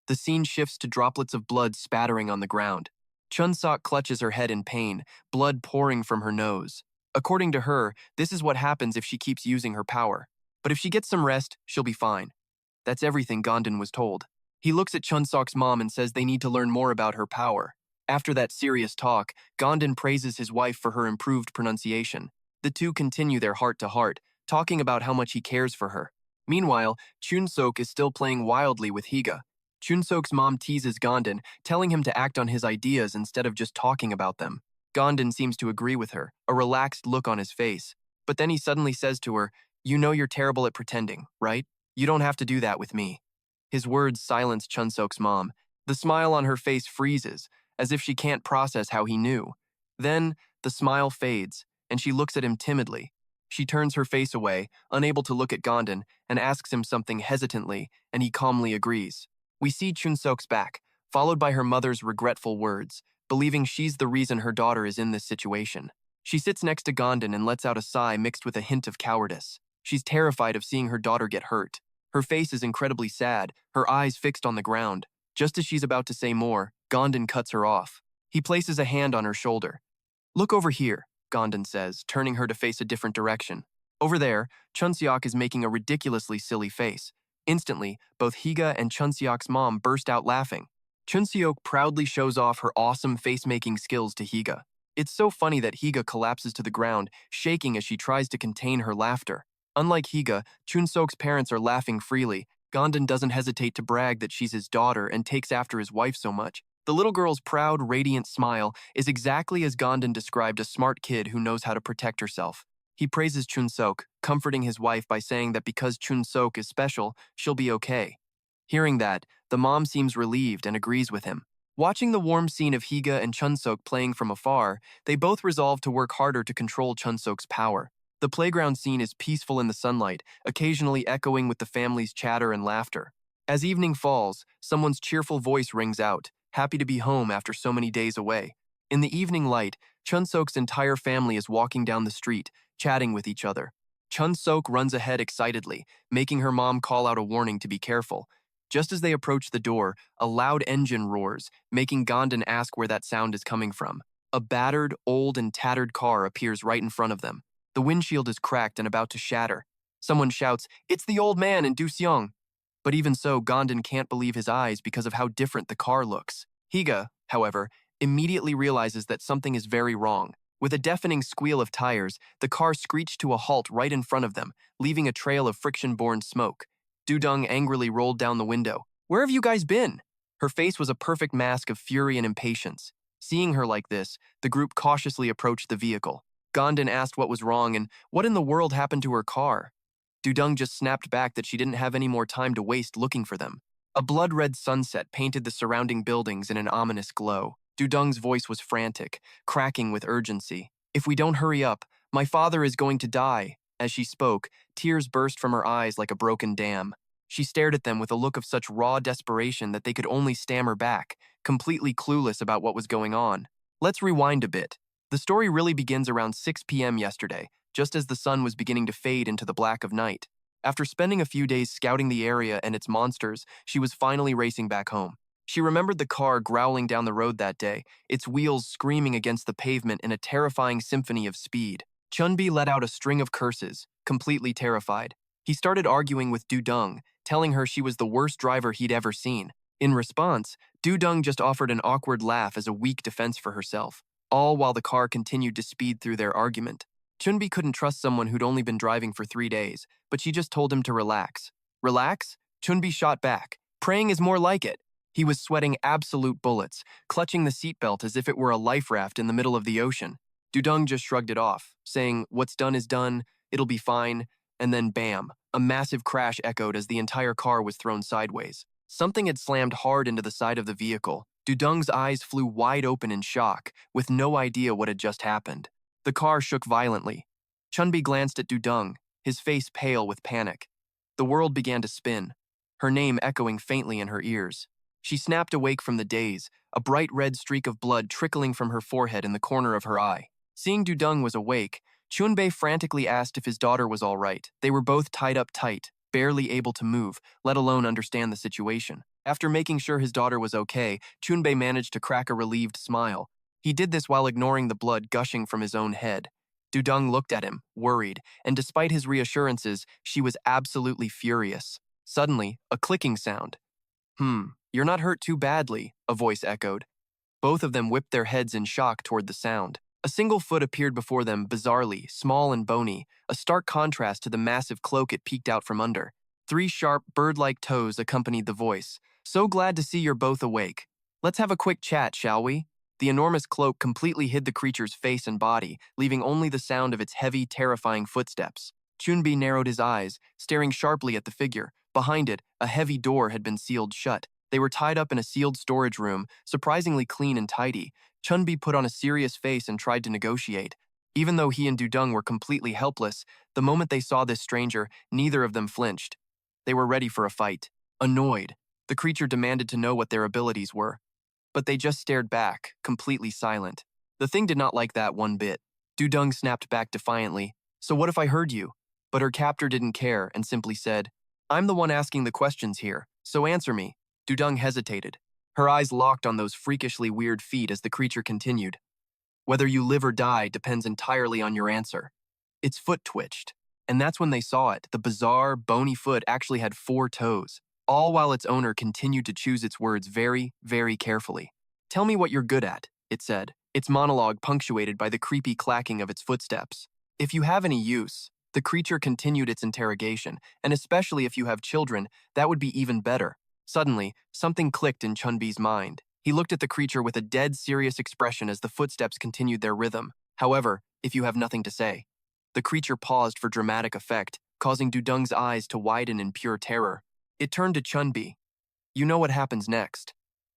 the scene shifts to droplets of blood spattering on the ground. Chun-Seok clutches her head in pain, blood pouring from her nose. According to her, this is what happens if she keeps using her power. But if she gets some rest, she'll be fine. That's everything Gom-don was told. He looks at Chun-Seok's mom and says they need to learn more about her power. After that serious talk, Gom-don praises his wife for her improved pronunciation. The two continue their heart-to-heart, talking about how much he cares for her. Meanwhile, Chun-Seok is still playing wildly with Higa. Chun-Sok's mom teases Gom-don, telling him to act on his ideas instead of just talking about them. Gom-don seems to agree with her, a relaxed look on his face. But then he suddenly says to her, "You know you're terrible at pretending, right? You don't have to do that with me." His words silence Chun-Sok's mom. The smile on her face freezes, as if she can't process how he knew. Then, the smile fades, and she looks at him timidly. She turns her face away, unable to look at Gom-don, and asks him something hesitantly, and he calmly agrees. We see Chun-Sok's back, followed by her mother's regretful words, believing she's the reason her daughter is in this situation. She sits next to Gom-don and lets out a sigh mixed with a hint of cowardice. She's terrified of seeing her daughter get hurt. Her face is incredibly sad, her eyes fixed on the ground. Just as she's about to say more, Gom-don cuts her off. He places a hand on her shoulder. "Look over here," Gom-don says, turning her to face a different direction. Over there, Chun-Seok is making a ridiculously silly face. Instantly, both Higa and Chun-Seok's mom burst out laughing. Chun-Seok proudly shows off her awesome face-making skills to Higa. It's so funny that Higa collapses to the ground, shaking as she tries to contain her laughter. Unlike Higa, Chun-Sok's parents are laughing freely. Gom-don doesn't hesitate to brag that she's his daughter and takes after his wife so much. The little girl's proud, radiant smile is exactly as Gom-don described a smart kid who knows how to protect herself. He praises Chun-Sok, comforting his wife by saying that because Chun-Sok is special, she'll be okay. Hearing that, the mom seems relieved and agrees with him. Watching the warm scene of Higa and Chun-Sok playing from afar, they both resolve to work harder to control Chun-Sok's power. The playground scene is peaceful in the sunlight, occasionally echoing with the family's chatter and laughter. As evening falls, someone's cheerful voice rings out, happy to be home after so many days away. In the evening light, Chun-Sok's entire family is walking down the street, chatting with each other. Chun-Sok runs ahead excitedly, making her mom call out a warning to be careful. Just as they approach the door, a loud engine roars, making Gom-don ask where that sound is coming from. A battered, old, and tattered car appears right in front of them. The windshield is cracked and about to shatter. Someone shouts, "It's the old man in Do-seong!" But even so, Gom-don can't believe his eyes because of how different the car looks. Higa, however, immediately realizes that something is very wrong. With a deafening squeal of tires, the car screeched to a halt right in front of them, leaving a trail of friction-borne smoke. Dung angrily rolled down the window. "Where have you guys been?" Her face was a perfect mask of fury and impatience. Seeing her like this, the group cautiously approached the vehicle. Gom-don asked what was wrong and what in the world happened to her car. Dung just snapped back that she didn't have any more time to waste looking for them. A blood-red sunset painted the surrounding buildings in an ominous glow. Dung's voice was frantic, cracking with urgency. "If we don't hurry up, my father is going to die." As she spoke, tears burst from her eyes like a broken dam. She stared at them with a look of such raw desperation that they could only stammer back, completely clueless about what was going on. Let's rewind a bit. The story really begins around 6 p.m. yesterday, just as the sun was beginning to fade into the black of night. After spending a few days scouting the area and its monsters, she was finally racing back home. She remembered the car growling down the road that day, its wheels screaming against the pavement in a terrifying symphony of speed. Chun-Bi let out a string of curses, completely terrified. He started arguing with Dung, telling her she was the worst driver he'd ever seen. In response, Dung just offered an awkward laugh as a weak defense for herself, all while the car continued to speed through their argument. Chun-Bi couldn't trust someone who'd only been driving for 3 days, but she just told him to relax. Relax? Chun-Bi shot back. Praying is more like it. He was sweating absolute bullets, clutching the seatbelt as if it were a life raft in the middle of the ocean. Dung just shrugged it off, saying, "What's done is done, it'll be fine," and then bam, a massive crash echoed as the entire car was thrown sideways. Something had slammed hard into the side of the vehicle. Dung's eyes flew wide open in shock, with no idea what had just happened. The car shook violently. Chun-Bi glanced at Dung, his face pale with panic. The world began to spin, her name echoing faintly in her ears. She snapped awake from the daze, a bright red streak of blood trickling from her forehead in the corner of her eye. Seeing Dung was awake, Chun-Bei frantically asked if his daughter was all right. They were both tied up tight, barely able to move, let alone understand the situation. After making sure his daughter was okay, Chun-Bei managed to crack a relieved smile. He did this while ignoring the blood gushing from his own head. Dung looked at him, worried, and despite his reassurances, she was absolutely furious. Suddenly, a clicking sound. You're not hurt too badly," a voice echoed. Both of them whipped their heads in shock toward the sound. A single foot appeared before them, bizarrely, small and bony, a stark contrast to the massive cloak it peeked out from under. 3 sharp, bird-like toes accompanied the voice. So glad to see you're both awake. Let's have a quick chat, shall we? The enormous cloak completely hid the creature's face and body, leaving only the sound of its heavy, terrifying footsteps. Chun-Bi narrowed his eyes, staring sharply at the figure. Behind it, a heavy door had been sealed shut. They were tied up in a sealed storage room, surprisingly clean and tidy. Chun-Bi put on a serious face and tried to negotiate. Even though he and Dung were completely helpless, the moment they saw this stranger, neither of them flinched. They were ready for a fight. Annoyed, the creature demanded to know what their abilities were. But they just stared back, completely silent. The thing did not like that one bit. Dung snapped back defiantly, "So what if I heard you?" But her captor didn't care and simply said, "I'm the one asking the questions here, so answer me." Dung hesitated. Her eyes locked on those freakishly weird feet as the creature continued. "Whether you live or die depends entirely on your answer." Its foot twitched, and that's when they saw it. The bizarre, bony foot actually had 4 toes, all while its owner continued to choose its words very, very carefully. "Tell me what you're good at," it said, its monologue punctuated by the creepy clacking of its footsteps. "If you have any use," the creature continued its interrogation, "and especially if you have children, that would be even better." Suddenly, something clicked in Chun-Bi's mind. He looked at the creature with a dead serious expression as the footsteps continued their rhythm. "However, if you have nothing to say." The creature paused for dramatic effect, causing Dung's eyes to widen in pure terror. It turned to Chun-Bi. "You know what happens next."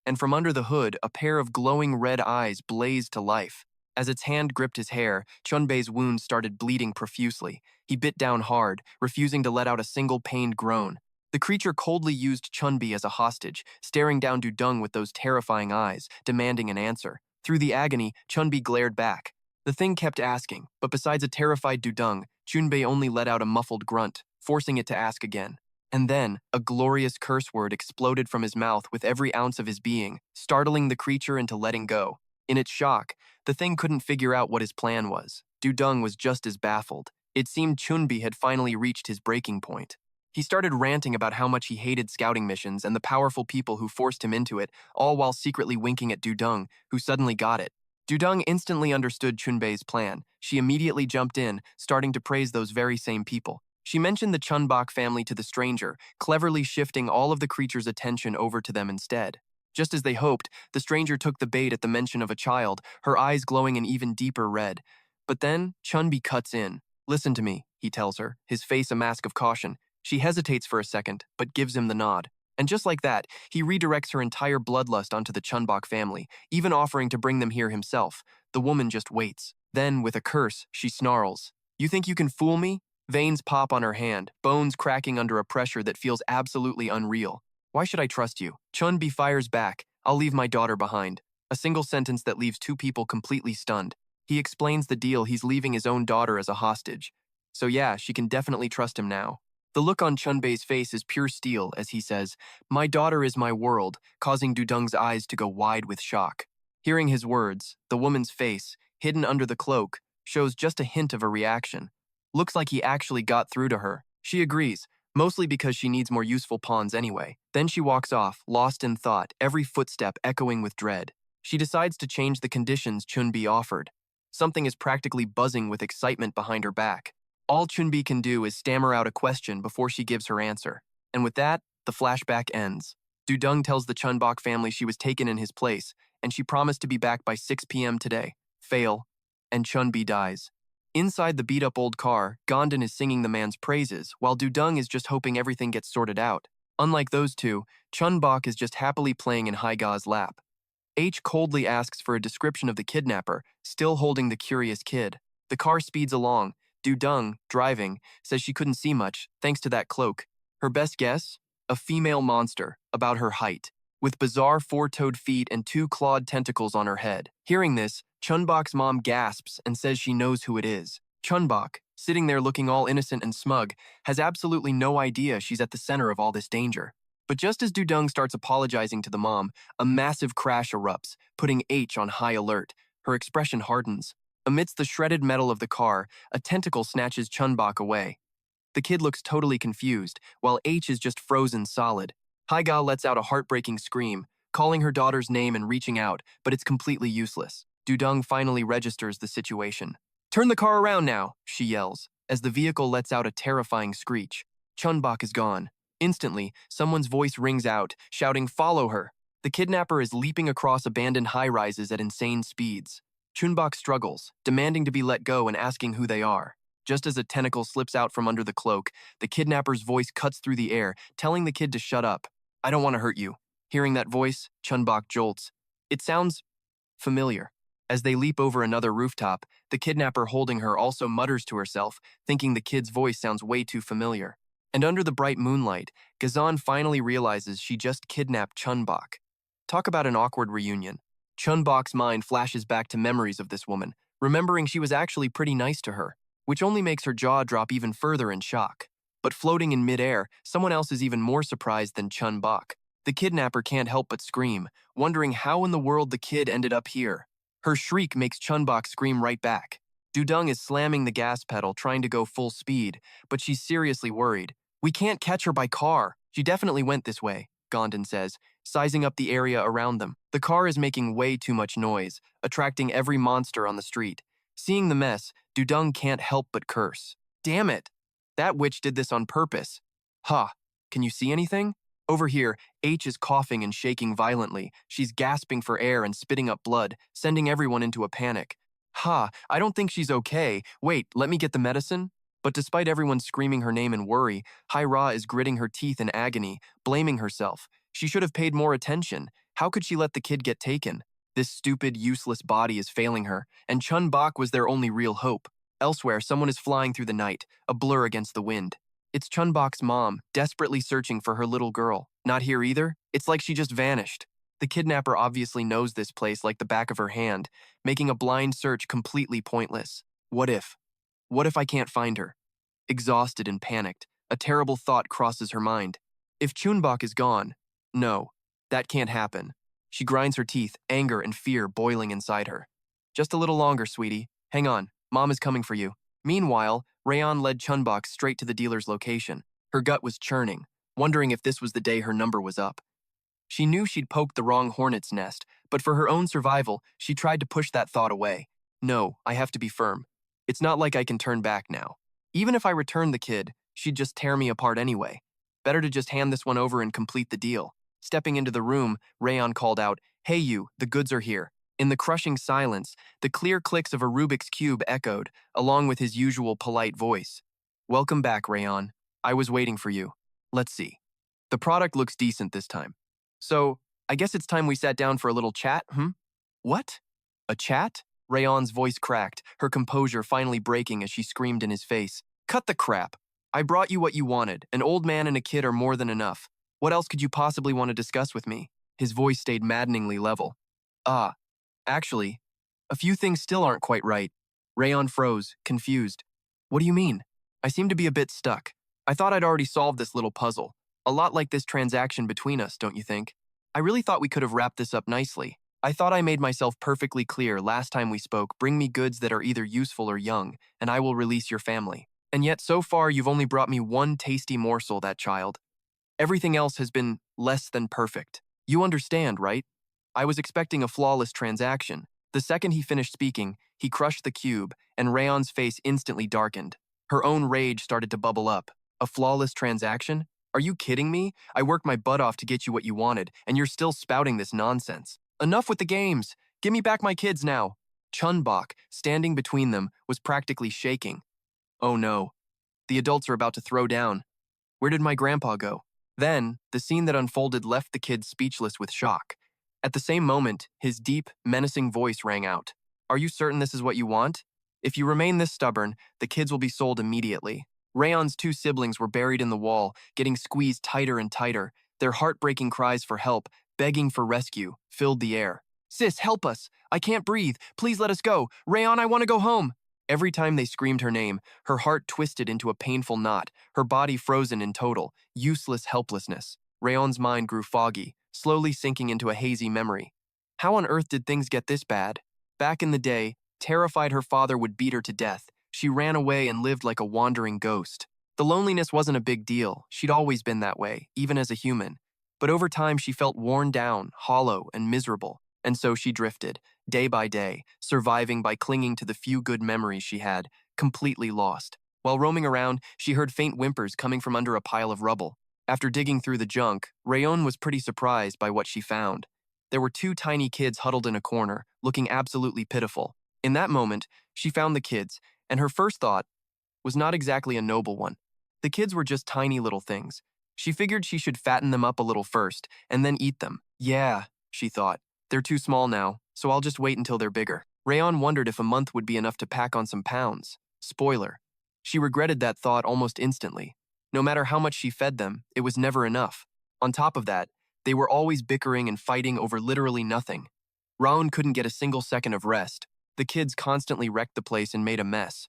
And from under the hood, a pair of glowing red eyes blazed to life. As its hand gripped his hair, Chun-Bei's wound started bleeding profusely. He bit down hard, refusing to let out a single pained groan. The creature coldly used Chun-Bi as a hostage, staring down Dung with those terrifying eyes, demanding an answer. Through the agony, Chun-Bi glared back. The thing kept asking, but besides a terrified Dung, Chun-Bei only let out a muffled grunt, forcing it to ask again. And then, a glorious curse word exploded from his mouth with every ounce of his being, startling the creature into letting go. In its shock, the thing couldn't figure out what his plan was. Dung was just as baffled. It seemed Chun-Bi had finally reached his breaking point. He started ranting about how much he hated scouting missions and the powerful people who forced him into it, all while secretly winking at Dung, who suddenly got it. Dung instantly understood Chun-Bei's plan. She immediately jumped in, starting to praise those very same people. She mentioned the Chun-Bok family to the stranger, cleverly shifting all of the creature's attention over to them instead. Just as they hoped, the stranger took the bait at the mention of a child, her eyes glowing an even deeper red. But then, Chun-Bi cuts in. "Listen to me," he tells her, his face a mask of caution. She hesitates for a second, but gives him the nod. And just like that, he redirects her entire bloodlust onto the Chun-Bok family, even offering to bring them here himself. The woman just waits. Then, with a curse, she snarls. "You think you can fool me?" Veins pop on her hand, bones cracking under a pressure that feels absolutely unreal. "Why should I trust you?" Chun-Bi fires back. "I'll leave my daughter behind." A single sentence that leaves 2 people completely stunned. He explains the deal. He's leaving his own daughter as a hostage. So yeah, she can definitely trust him now. The look on Chun-Bei's face is pure steel as he says, "My daughter is my world," causing Dung's eyes to go wide with shock. Hearing his words, the woman's face, hidden under the cloak, shows just a hint of a reaction. Looks like he actually got through to her. She agrees, mostly because she needs more useful pawns anyway. Then she walks off, lost in thought, every footstep echoing with dread. She decides to change the conditions Chun-Bi offered. Something is practically buzzing with excitement behind her back. All Chun-Bi can do is stammer out a question before she gives her answer. And with that, the flashback ends. Dung tells the Chun-Bok family she was taken in his place, and she promised to be back by 6 p.m. today. Fail. And Chun-Bi dies. Inside the beat-up old car, Gom-don is singing the man's praises, while Dung is just hoping everything gets sorted out. Unlike those two, Chun-Bok is just happily playing in Haiga's lap. H coldly asks for a description of the kidnapper, still holding the curious kid. The car speeds along. Dung, driving, says she couldn't see much, thanks to that cloak. Her best guess? A female monster, about her height, with bizarre 4-toed feet and 2 clawed tentacles on her head. Hearing this, Chun-Bok's mom gasps and says she knows who it is. Chun-Bok, sitting there looking all innocent and smug, has absolutely no idea she's at the center of all this danger. But just as Dung starts apologizing to the mom, a massive crash erupts, putting H on high alert. Her expression hardens. Amidst the shredded metal of the car, a tentacle snatches Chun-Bok away. The kid looks totally confused, while H is just frozen solid. Haiga lets out a heartbreaking scream, calling her daughter's name and reaching out, but it's completely useless. Dung finally registers the situation. "Turn the car around now," she yells, as the vehicle lets out a terrifying screech. Chun-Bok is gone. Instantly, someone's voice rings out, shouting, "Follow her!" The kidnapper is leaping across abandoned high-rises at insane speeds. Chun-Bok struggles, demanding to be let go and asking who they are. Just as a tentacle slips out from under the cloak, the kidnapper's voice cuts through the air, telling the kid to shut up. "I don't want to hurt you." Hearing that voice, Chun-Bok jolts. It sounds familiar. As they leap over another rooftop, the kidnapper holding her also mutters to herself, thinking the kid's voice sounds way too familiar. And under the bright moonlight, Gazan finally realizes she just kidnapped Chun-Bok. Talk about an awkward reunion. Chun-Bok's mind flashes back to memories of this woman, remembering she was actually pretty nice to her, which only makes her jaw drop even further in shock. But floating in midair, someone else is even more surprised than Chun-Bok. The kidnapper can't help but scream, wondering how in the world the kid ended up here. Her shriek makes Chun-Bok scream right back. Dung is slamming the gas pedal, trying to go full speed, but she's seriously worried. "We can't catch her by car. She definitely went this way," Gom-don says, sizing up the area around them. The car is making way too much noise, attracting every monster on the street. Seeing the mess, Dung can't help but curse. "Damn it! That witch did this on purpose." "Huh, can you see anything?" Over here, H is coughing and shaking violently. She's gasping for air and spitting up blood, sending everyone into a panic. I don't think she's okay. Wait, let me get the medicine." But despite everyone screaming her name in worry, Ra is gritting her teeth in agony, blaming herself. She should have paid more attention. How could she let the kid get taken? This stupid, useless body is failing her, and Chun-Bok was their only real hope. Elsewhere, someone is flying through the night, a blur against the wind. It's Chun-Bok's mom, desperately searching for her little girl. Not here either? It's like she just vanished. The kidnapper obviously knows this place like the back of her hand, making a blind search completely pointless. What if? What if I can't find her? Exhausted and panicked, a terrible thought crosses her mind. If Chun-Bok is gone, no, that can't happen. She grinds her teeth, anger and fear boiling inside her. "Just a little longer, sweetie. Hang on, Mom is coming for you." Meanwhile, Rayon led Chun-Bok straight to the dealer's location. Her gut was churning, wondering if this was the day her number was up. She knew she'd poked the wrong hornet's nest, but for her own survival, she tried to push that thought away. "No, I have to be firm. It's not like I can turn back now. Even if I returned the kid, she'd just tear me apart anyway. Better to just hand this one over and complete the deal." Stepping into the room, Rayon called out, "Hey you, the goods are here." In the crushing silence, the clear clicks of a Rubik's Cube echoed, along with his usual polite voice. "Welcome back, Rayon. I was waiting for you. Let's see. The product looks decent this time. So, I guess it's time we sat down for a little chat, What? A chat?" Rayon's voice cracked, her composure finally breaking as she screamed in his face. "Cut the crap. I brought you what you wanted. An old man and a kid are more than enough. What else could you possibly want to discuss with me?" His voice stayed maddeningly level. Actually, a few things still aren't quite right." Rayon froze, confused. "What do you mean? I seem to be a bit stuck. I thought I'd already solved this little puzzle. A lot like this transaction between us, don't you think? I really thought we could have wrapped this up nicely. I thought I made myself perfectly clear last time we spoke. Bring me goods that are either useful or young, and I will release your family. And yet so far you've only brought me one tasty morsel, that child. Everything else has been less than perfect. You understand, right? I was expecting a flawless transaction." The second he finished speaking, he crushed the cube, and Rayon's face instantly darkened. Her own rage started to bubble up. "A flawless transaction? Are you kidding me? I worked my butt off to get you what you wanted, and you're still spouting this nonsense. Enough with the games. Give me back my kids now." Chun-Bok, standing between them, was practically shaking. Oh no. The adults are about to throw down. Where did my grandpa go? Then, the scene that unfolded left the kids speechless with shock. At the same moment, his deep, menacing voice rang out. "Are you certain this is what you want? If you remain this stubborn, the kids will be sold immediately." Rayon's two siblings were buried in the wall, getting squeezed tighter and tighter. Their heartbreaking cries for help, begging for rescue, filled the air. "Sis, help us! I can't breathe! Please let us go! Rayon, I want to go home!" Every time they screamed her name, her heart twisted into a painful knot, her body frozen in total, useless helplessness. Rayon's mind grew foggy, slowly sinking into a hazy memory. How on earth did things get this bad? Back in the day, terrified her father would beat her to death, she ran away and lived like a wandering ghost. The loneliness wasn't a big deal. She'd always been that way, even as a human. But over time, she felt worn down, hollow, and miserable. And so she drifted, day by day, surviving by clinging to the few good memories she had, completely lost. While roaming around, she heard faint whimpers coming from under a pile of rubble. After digging through the junk, Rayon was pretty surprised by what she found. There were two tiny kids huddled in a corner, looking absolutely pitiful. In that moment, she found the kids, and her first thought was not exactly a noble one. The kids were just tiny little things. She figured she should fatten them up a little first, and then eat them. Yeah, she thought. They're too small now, so I'll just wait until they're bigger. Rayon wondered if a month would be enough to pack on some pounds. Spoiler. She regretted that thought almost instantly. No matter how much she fed them, it was never enough. On top of that, they were always bickering and fighting over literally nothing. Raon couldn't get a single second of rest. The kids constantly wrecked the place and made a mess.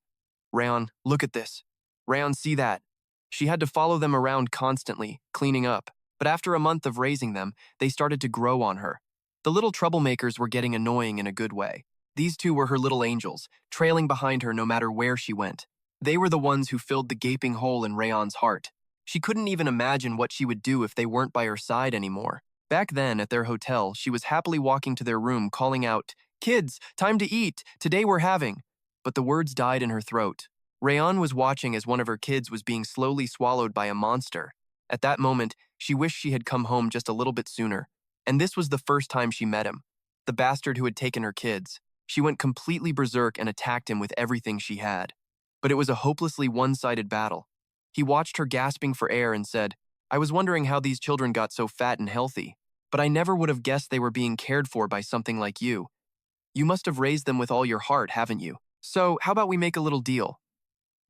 Rayon, look at this. Rayon, see that. She had to follow them around constantly, cleaning up. But after a month of raising them, they started to grow on her. The little troublemakers were getting annoying in a good way. These two were her little angels, trailing behind her no matter where she went. They were the ones who filled the gaping hole in Rayon's heart. She couldn't even imagine what she would do if they weren't by her side anymore. Back then, at their hotel, she was happily walking to their room calling out, "Kids, time to eat! Today we're having..." But the words died in her throat. Rayon was watching as one of her kids was being slowly swallowed by a monster. At that moment, she wished she had come home just a little bit sooner. And this was the first time she met him. The bastard who had taken her kids. She went completely berserk and attacked him with everything she had. But it was a hopelessly one-sided battle. He watched her gasping for air and said, "I was wondering how these children got so fat and healthy, but I never would have guessed they were being cared for by something like you. You must have raised them with all your heart, haven't you? So, how about we make a little deal?"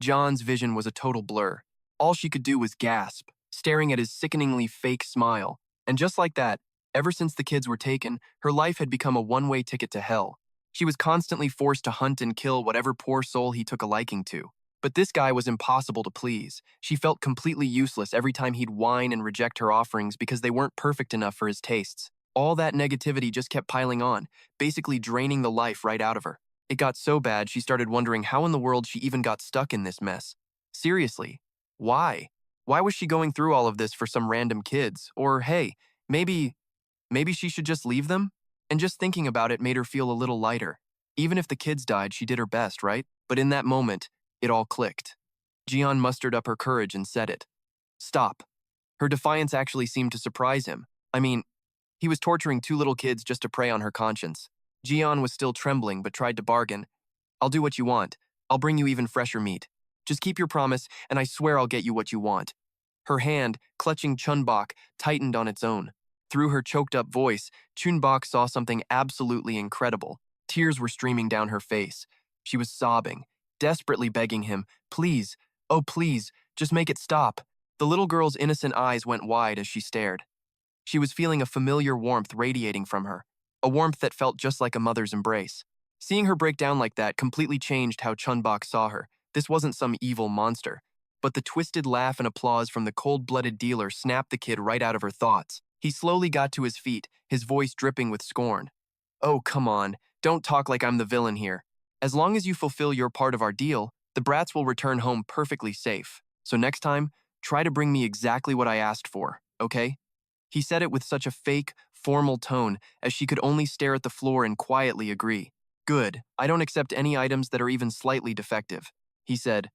John's vision was a total blur. All she could do was gasp, staring at his sickeningly fake smile. And just like that, ever since the kids were taken, her life had become a one-way ticket to hell. She was constantly forced to hunt and kill whatever poor soul he took a liking to. But this guy was impossible to please. She felt completely useless every time he'd whine and reject her offerings because they weren't perfect enough for his tastes. All that negativity just kept piling on, basically draining the life right out of her. It got so bad she started wondering how in the world she even got stuck in this mess. Seriously, why? Why was she going through all of this for some random kids? Or hey, maybe she should just leave them? And just thinking about it made her feel a little lighter. Even if the kids died, she did her best, right? But in that moment, it all clicked. Jian mustered up her courage and said it. Stop. Her defiance actually seemed to surprise him. I mean, he was torturing two little kids just to prey on her conscience. Jian was still trembling but tried to bargain. I'll do what you want. I'll bring you even fresher meat. Just keep your promise, and I swear I'll get you what you want. Her hand, clutching Chun-Bok, tightened on its own. Through her choked-up voice, Chun-Bok saw something absolutely incredible. Tears were streaming down her face. She was sobbing, desperately begging him, "Please, oh please, just make it stop." The little girl's innocent eyes went wide as she stared. She was feeling a familiar warmth radiating from her, a warmth that felt just like a mother's embrace. Seeing her break down like that completely changed how Chun-Bok saw her. This wasn't some evil monster. But the twisted laugh and applause from the cold-blooded dealer snapped the kid right out of her thoughts. He slowly got to his feet, his voice dripping with scorn. "Oh, come on, don't talk like I'm the villain here. As long as you fulfill your part of our deal, the brats will return home perfectly safe. So next time, try to bring me exactly what I asked for, okay?" He said it with such a fake, formal tone as she could only stare at the floor and quietly agree. "Good, I don't accept any items that are even slightly defective," he said.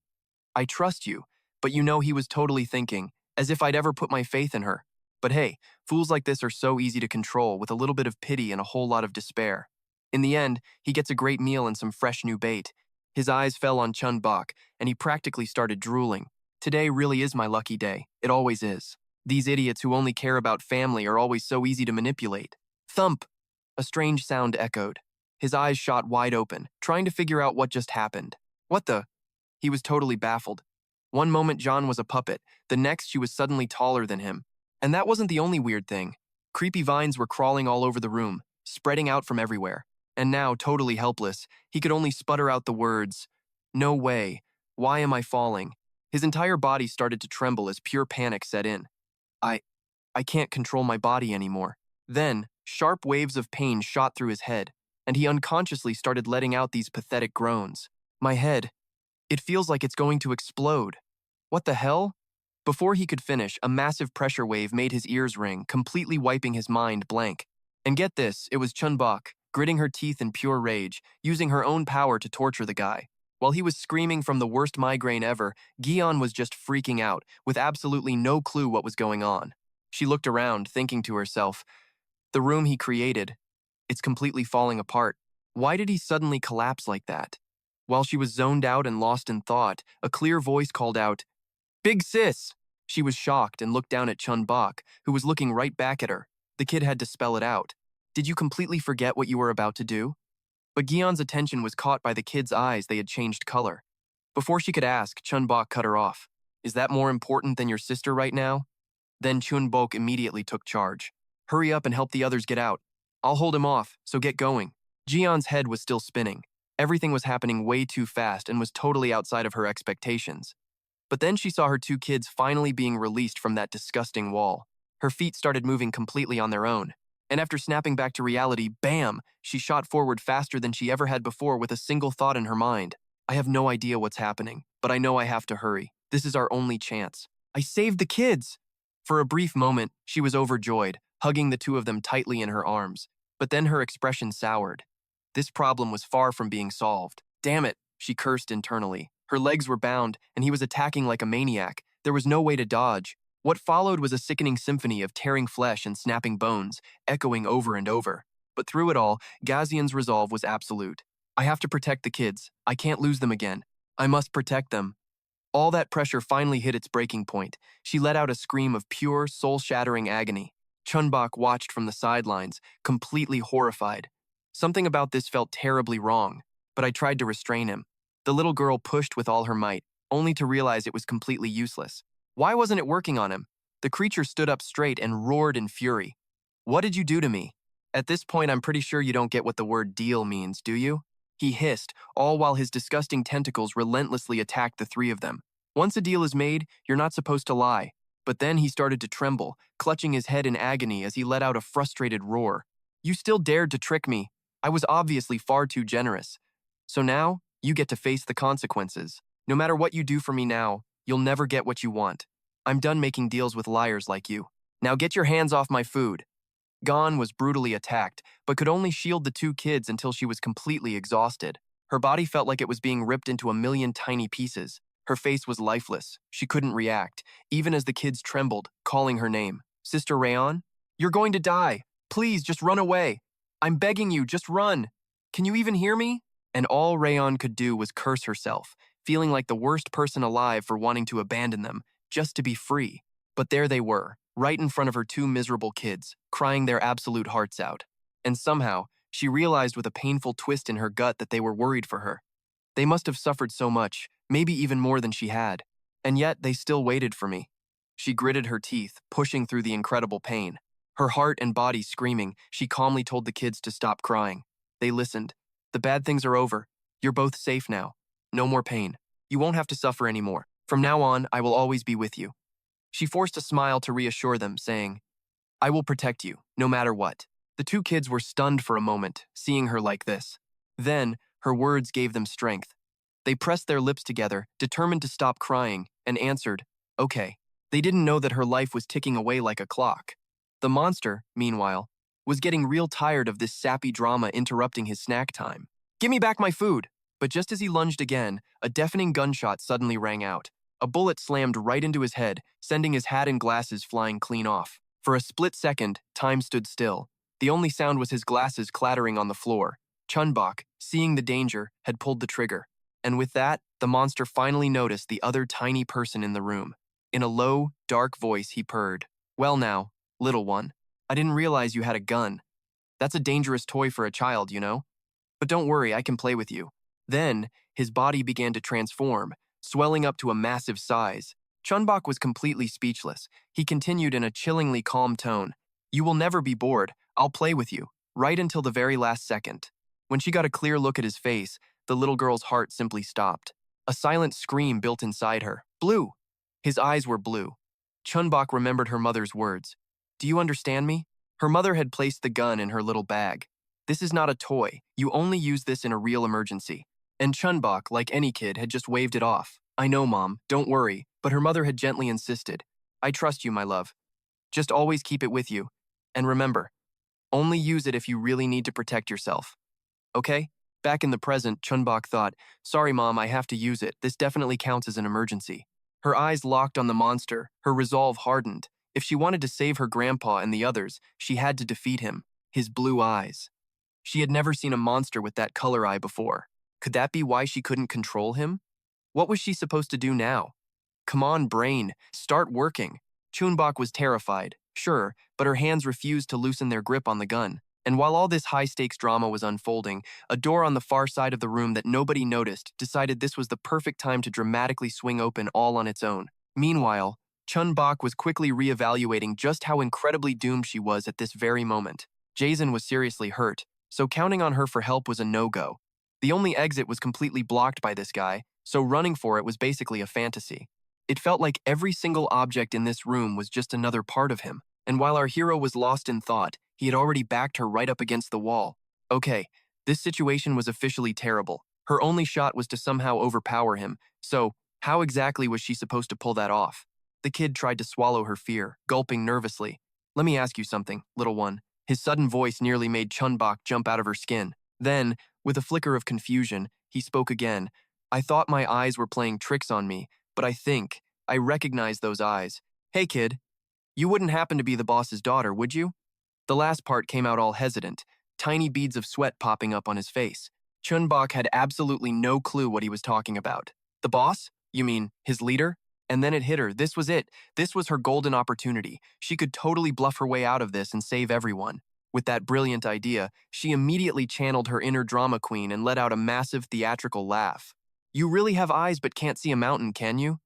"I trust you," but you know he was totally thinking, as if I'd ever put my faith in her. But hey, fools like this are so easy to control with a little bit of pity and a whole lot of despair. In the end, he gets a great meal and some fresh new bait. His eyes fell on Chun-Bok, and he practically started drooling. Today really is my lucky day. It always is. These idiots who only care about family are always so easy to manipulate. Thump! A strange sound echoed. His eyes shot wide open, trying to figure out what just happened. What the? He was totally baffled. One moment John was a puppet, the next she was suddenly taller than him. And that wasn't the only weird thing. Creepy vines were crawling all over the room, spreading out from everywhere. And now, totally helpless, he could only sputter out the words, "No way. Why am I falling?" His entire body started to tremble as pure panic set in. I can't control my body anymore. Then, sharp waves of pain shot through his head, and he unconsciously started letting out these pathetic groans. My head. It feels like it's going to explode. What the hell? Before he could finish, a massive pressure wave made his ears ring, completely wiping his mind blank. And get this, it was Chun-Bok, gritting her teeth in pure rage, using her own power to torture the guy. While he was screaming from the worst migraine ever, Gion was just freaking out, with absolutely no clue what was going on. She looked around, thinking to herself, the room he created, it's completely falling apart. Why did he suddenly collapse like that? While she was zoned out and lost in thought, a clear voice called out, "Big sis!" She was shocked and looked down at Chun-Bok, who was looking right back at her. The kid had to spell it out. Did you completely forget what you were about to do? But Gion's attention was caught by the kid's eyes. They had changed color. Before she could ask, Chun-Bok cut her off. Is that more important than your sister right now? Then Chun-Bok immediately took charge. Hurry up and help the others get out. I'll hold him off, so get going. Gion's head was still spinning. Everything was happening way too fast and was totally outside of her expectations. But then she saw her two kids finally being released from that disgusting wall. Her feet started moving completely on their own. And after snapping back to reality, bam, she shot forward faster than she ever had before with a single thought in her mind. I have no idea what's happening, but I know I have to hurry. This is our only chance. I saved the kids! For a brief moment, she was overjoyed, hugging the two of them tightly in her arms. But then her expression soured. This problem was far from being solved. Damn it, she cursed internally. Her legs were bound, and he was attacking like a maniac. There was no way to dodge. What followed was a sickening symphony of tearing flesh and snapping bones, echoing over and over. But through it all, Gazian's resolve was absolute. I have to protect the kids. I can't lose them again. I must protect them. All that pressure finally hit its breaking point. She let out a scream of pure, soul-shattering agony. Chun-Bok watched from the sidelines, completely horrified. Something about this felt terribly wrong, but I tried to restrain him. The little girl pushed with all her might, only to realize it was completely useless. Why wasn't it working on him? The creature stood up straight and roared in fury. What did you do to me? At this point, I'm pretty sure you don't get what the word deal means, do you? He hissed, all while his disgusting tentacles relentlessly attacked the three of them. Once a deal is made, you're not supposed to lie. But then he started to tremble, clutching his head in agony as he let out a frustrated roar. You still dared to trick me. I was obviously far too generous. So now, you get to face the consequences. No matter what you do for me now, you'll never get what you want. I'm done making deals with liars like you. Now get your hands off my food. Gon was brutally attacked, but could only shield the two kids until she was completely exhausted. Her body felt like it was being ripped into a million tiny pieces. Her face was lifeless. She couldn't react, even as the kids trembled, calling her name. Sister Rayon? You're going to die. Please, just run away. I'm begging you, just run. Can you even hear me? And all Rayon could do was curse herself, feeling like the worst person alive for wanting to abandon them, just to be free. But there they were, right in front of her two miserable kids, crying their absolute hearts out. And somehow, she realized with a painful twist in her gut that they were worried for her. They must have suffered so much, maybe even more than she had. And yet, they still waited for me. She gritted her teeth, pushing through the incredible pain. Her heart and body screaming, she calmly told the kids to stop crying. They listened. The bad things are over. You're both safe now. No more pain. You won't have to suffer anymore. From now on, I will always be with you. She forced a smile to reassure them, saying, I will protect you, no matter what. The two kids were stunned for a moment, seeing her like this. Then, her words gave them strength. They pressed their lips together, determined to stop crying, and answered, okay. They didn't know that her life was ticking away like a clock. The monster, meanwhile, was getting real tired of this sappy drama interrupting his snack time. Give me back my food! But just as he lunged again, a deafening gunshot suddenly rang out. A bullet slammed right into his head, sending his hat and glasses flying clean off. For a split second, time stood still. The only sound was his glasses clattering on the floor. Chun-Bok, seeing the danger, had pulled the trigger. And with that, the monster finally noticed the other tiny person in the room. In a low, dark voice, he purred. Well now, little one, I didn't realize you had a gun. That's a dangerous toy for a child, you know? But don't worry, I can play with you. Then, his body began to transform, swelling up to a massive size. Chun-Bok was completely speechless. He continued in a chillingly calm tone. You will never be bored. I'll play with you, right until the very last second. When she got a clear look at his face, the little girl's heart simply stopped. A silent scream built inside her. Blue! His eyes were blue. Chun-Bok remembered her mother's words. Do you understand me? Her mother had placed the gun in her little bag. This is not a toy. You only use this in a real emergency. And Chun-Bok, like any kid, had just waved it off. I know, Mom, don't worry, but her mother had gently insisted. I trust you, my love. Just always keep it with you. And remember, only use it if you really need to protect yourself. Okay? Back in the present, Chun-Bok thought, "Sorry, Mom, I have to use it. This definitely counts as an emergency." Her eyes locked on the monster, her resolve hardened. If she wanted to save her grandpa and the others, she had to defeat him. His blue eyes. She had never seen a monster with that color eye before. Could that be why she couldn't control him? What was she supposed to do now? Come on, brain, start working. Chun-Bok was terrified, sure, but her hands refused to loosen their grip on the gun. And while all this high-stakes drama was unfolding, a door on the far side of the room that nobody noticed decided this was the perfect time to dramatically swing open all on its own. Meanwhile, Chun-Bok was quickly reevaluating just how incredibly doomed she was at this very moment. Jason was seriously hurt, so counting on her for help was a no-go. The only exit was completely blocked by this guy, so running for it was basically a fantasy. It felt like every single object in this room was just another part of him, and while our hero was lost in thought, he had already backed her right up against the wall. Okay, this situation was officially terrible. Her only shot was to somehow overpower him, so how exactly was she supposed to pull that off? The kid tried to swallow her fear, gulping nervously. "Let me ask you something, little one." His sudden voice nearly made Chun-Bok jump out of her skin. Then, with a flicker of confusion, he spoke again. "I thought my eyes were playing tricks on me, but I recognize those eyes. Hey kid, you wouldn't happen to be the boss's daughter, would you?" The last part came out all hesitant, tiny beads of sweat popping up on his face. Chun-Bok had absolutely no clue what he was talking about. The boss? You mean, his leader? And then it hit her. This was it. This was her golden opportunity. She could totally bluff her way out of this and save everyone. With that brilliant idea, she immediately channeled her inner drama queen and let out a massive theatrical laugh. "You really have eyes but can't see a mountain, can you?"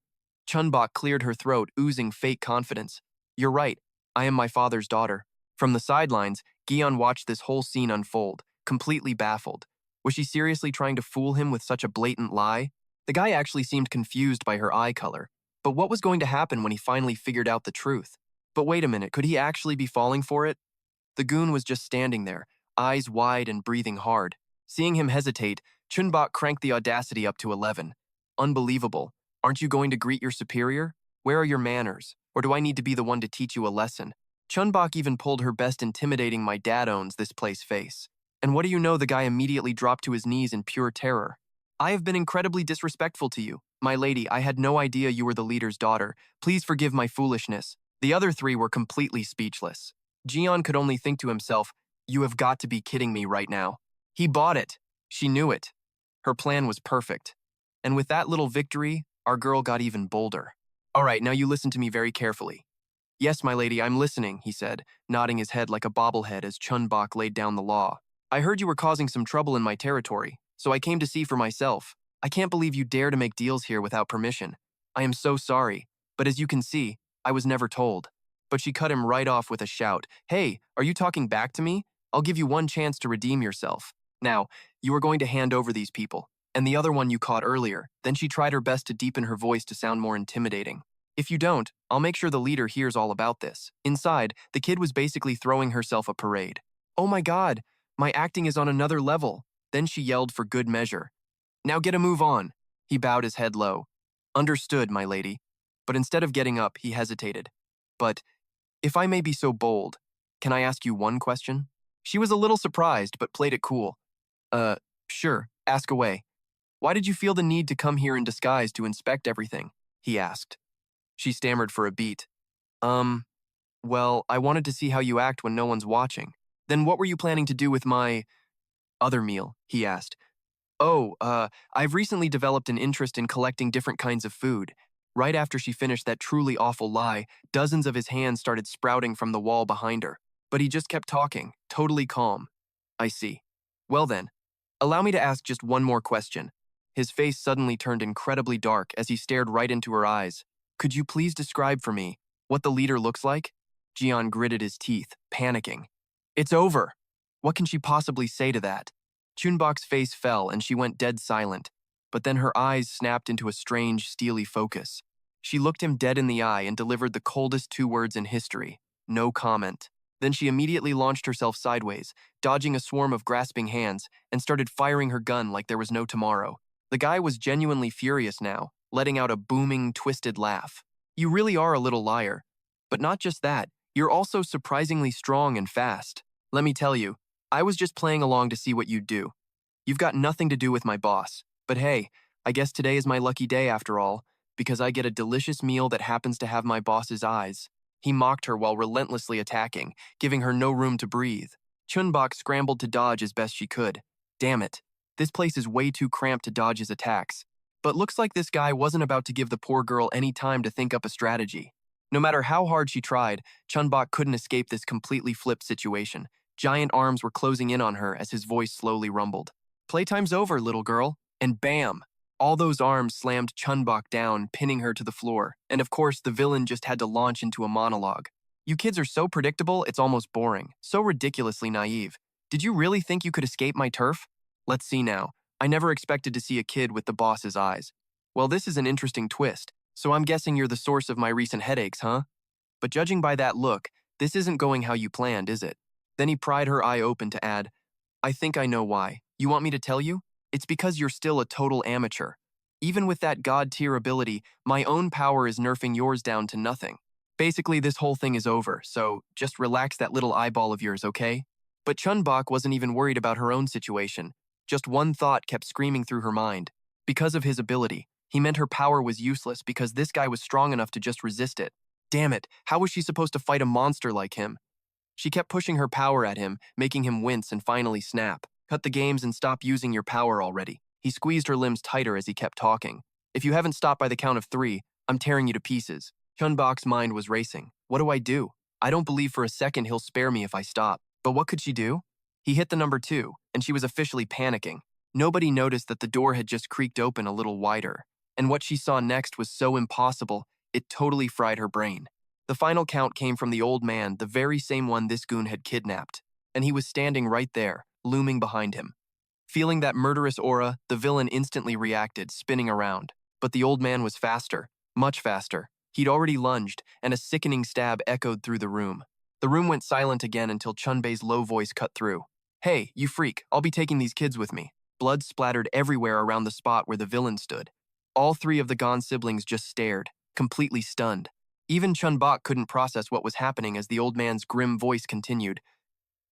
Chun-Bok cleared her throat, oozing fake confidence. "You're right. I am my father's daughter." From the sidelines, Gion watched this whole scene unfold, completely baffled. Was she seriously trying to fool him with such a blatant lie? The guy actually seemed confused by her eye color. But what was going to happen when he finally figured out the truth? But wait a minute, could he actually be falling for it? The goon was just standing there, eyes wide and breathing hard. Seeing him hesitate, Chun-Bok cranked the audacity up to 11. "Unbelievable. Aren't you going to greet your superior? Where are your manners? Or do I need to be the one to teach you a lesson?" Chun-Bok even pulled her best intimidating "my dad owns this place" face. And what do you know, the guy immediately dropped to his knees in pure terror. "I have been incredibly disrespectful to you. My lady, I had no idea you were the leader's daughter. Please forgive my foolishness." The other three were completely speechless. Gion could only think to himself, "You have got to be kidding me right now." He bought it. She knew it. Her plan was perfect. And with that little victory, our girl got even bolder. "All right, now you listen to me very carefully." "Yes, my lady, I'm listening," he said, nodding his head like a bobblehead as Chun-Bok laid down the law. "I heard you were causing some trouble in my territory, so I came to see for myself. I can't believe you dare to make deals here without permission. I am so sorry, but as you can see, I was never told." But she cut him right off with a shout. "Hey, are you talking back to me? I'll give you one chance to redeem yourself. Now, you are going to hand over these people, and the other one you caught earlier." Then she tried her best to deepen her voice to sound more intimidating. "If you don't, I'll make sure the leader hears all about this." Inside, the kid was basically throwing herself a parade. "Oh my god, my acting is on another level." Then she yelled for good measure. "Now get a move on." He bowed his head low. "Understood, my lady." But instead of getting up, he hesitated. "But, if I may be so bold, can I ask you one question?" She was a little surprised, but played it cool. Sure, ask away." "Why did you feel the need to come here in disguise to inspect everything?" he asked. She stammered for a beat. Well, I wanted to see how you act when no one's watching." "Then what were you planning to do with my other meal?" he asked. "Oh, I've recently developed an interest in collecting different kinds of food." Right after she finished that truly awful lie, dozens of his hands started sprouting from the wall behind her. But he just kept talking, totally calm. "I see. Well then, allow me to ask just one more question." His face suddenly turned incredibly dark as he stared right into her eyes. "Could you please describe for me what the leader looks like?" Gion gritted his teeth, panicking. "It's over." What can she possibly say to that? Chun-Bok's face fell and she went dead silent, but then her eyes snapped into a strange, steely focus. She looked him dead in the eye and delivered the coldest two words in history: "No comment." Then she immediately launched herself sideways, dodging a swarm of grasping hands, and started firing her gun like there was no tomorrow. The guy was genuinely furious now, letting out a booming, twisted laugh. "You really are a little liar. But not just that, you're also surprisingly strong and fast. Let me tell you, I was just playing along to see what you'd do." You've got nothing to do with my boss. But hey, I guess today is my lucky day after all, because I get a delicious meal that happens to have my boss's eyes. He mocked her while relentlessly attacking, giving her no room to breathe. Chun-Bok scrambled to dodge as best she could. Damn it. This place is way too cramped to dodge his attacks. But looks like this guy wasn't about to give the poor girl any time to think up a strategy. No matter how hard she tried, Chun-Bok couldn't escape this completely flipped situation. Giant arms were closing in on her as his voice slowly rumbled. Playtime's over, little girl. And bam! All those arms slammed Chun-Bok down, pinning her to the floor. And of course, the villain just had to launch into a monologue. You kids are so predictable, it's almost boring. So ridiculously naive. Did you really think you could escape my turf? Let's see now. I never expected to see a kid with the boss's eyes. Well, this is an interesting twist. So I'm guessing you're the source of my recent headaches, huh? But judging by that look, this isn't going how you planned, is it? Then he pried her eye open to add, I think I know why. You want me to tell you? It's because you're still a total amateur. Even with that god-tier ability, my own power is nerfing yours down to nothing. Basically, this whole thing is over, so just relax that little eyeball of yours, okay? But Chun-Bok wasn't even worried about her own situation. Just one thought kept screaming through her mind. Because of his ability, he meant her power was useless because this guy was strong enough to just resist it. Damn it, how was she supposed to fight a monster like him? She kept pushing her power at him, making him wince and finally snap. Cut the games and stop using your power already. He squeezed her limbs tighter as he kept talking. If you haven't stopped by the count of 3, I'm tearing you to pieces. Chun-Bok's mind was racing. What do I do? I don't believe for a second he'll spare me if I stop. But what could she do? He hit the number 2, and she was officially panicking. Nobody noticed that the door had just creaked open a little wider. And what she saw next was so impossible, it totally fried her brain. The final count came from the old man, the very same one this goon had kidnapped. And he was standing right there, looming behind him. Feeling that murderous aura, the villain instantly reacted, spinning around. But the old man was faster, much faster. He'd already lunged, and a sickening stab echoed through the room. The room went silent again until Chun-Bei's low voice cut through. Hey, you freak, I'll be taking these kids with me. Blood splattered everywhere around the spot where the villain stood. All 3 of the Gon siblings just stared, completely stunned. Even Chun-Bok couldn't process what was happening as the old man's grim voice continued.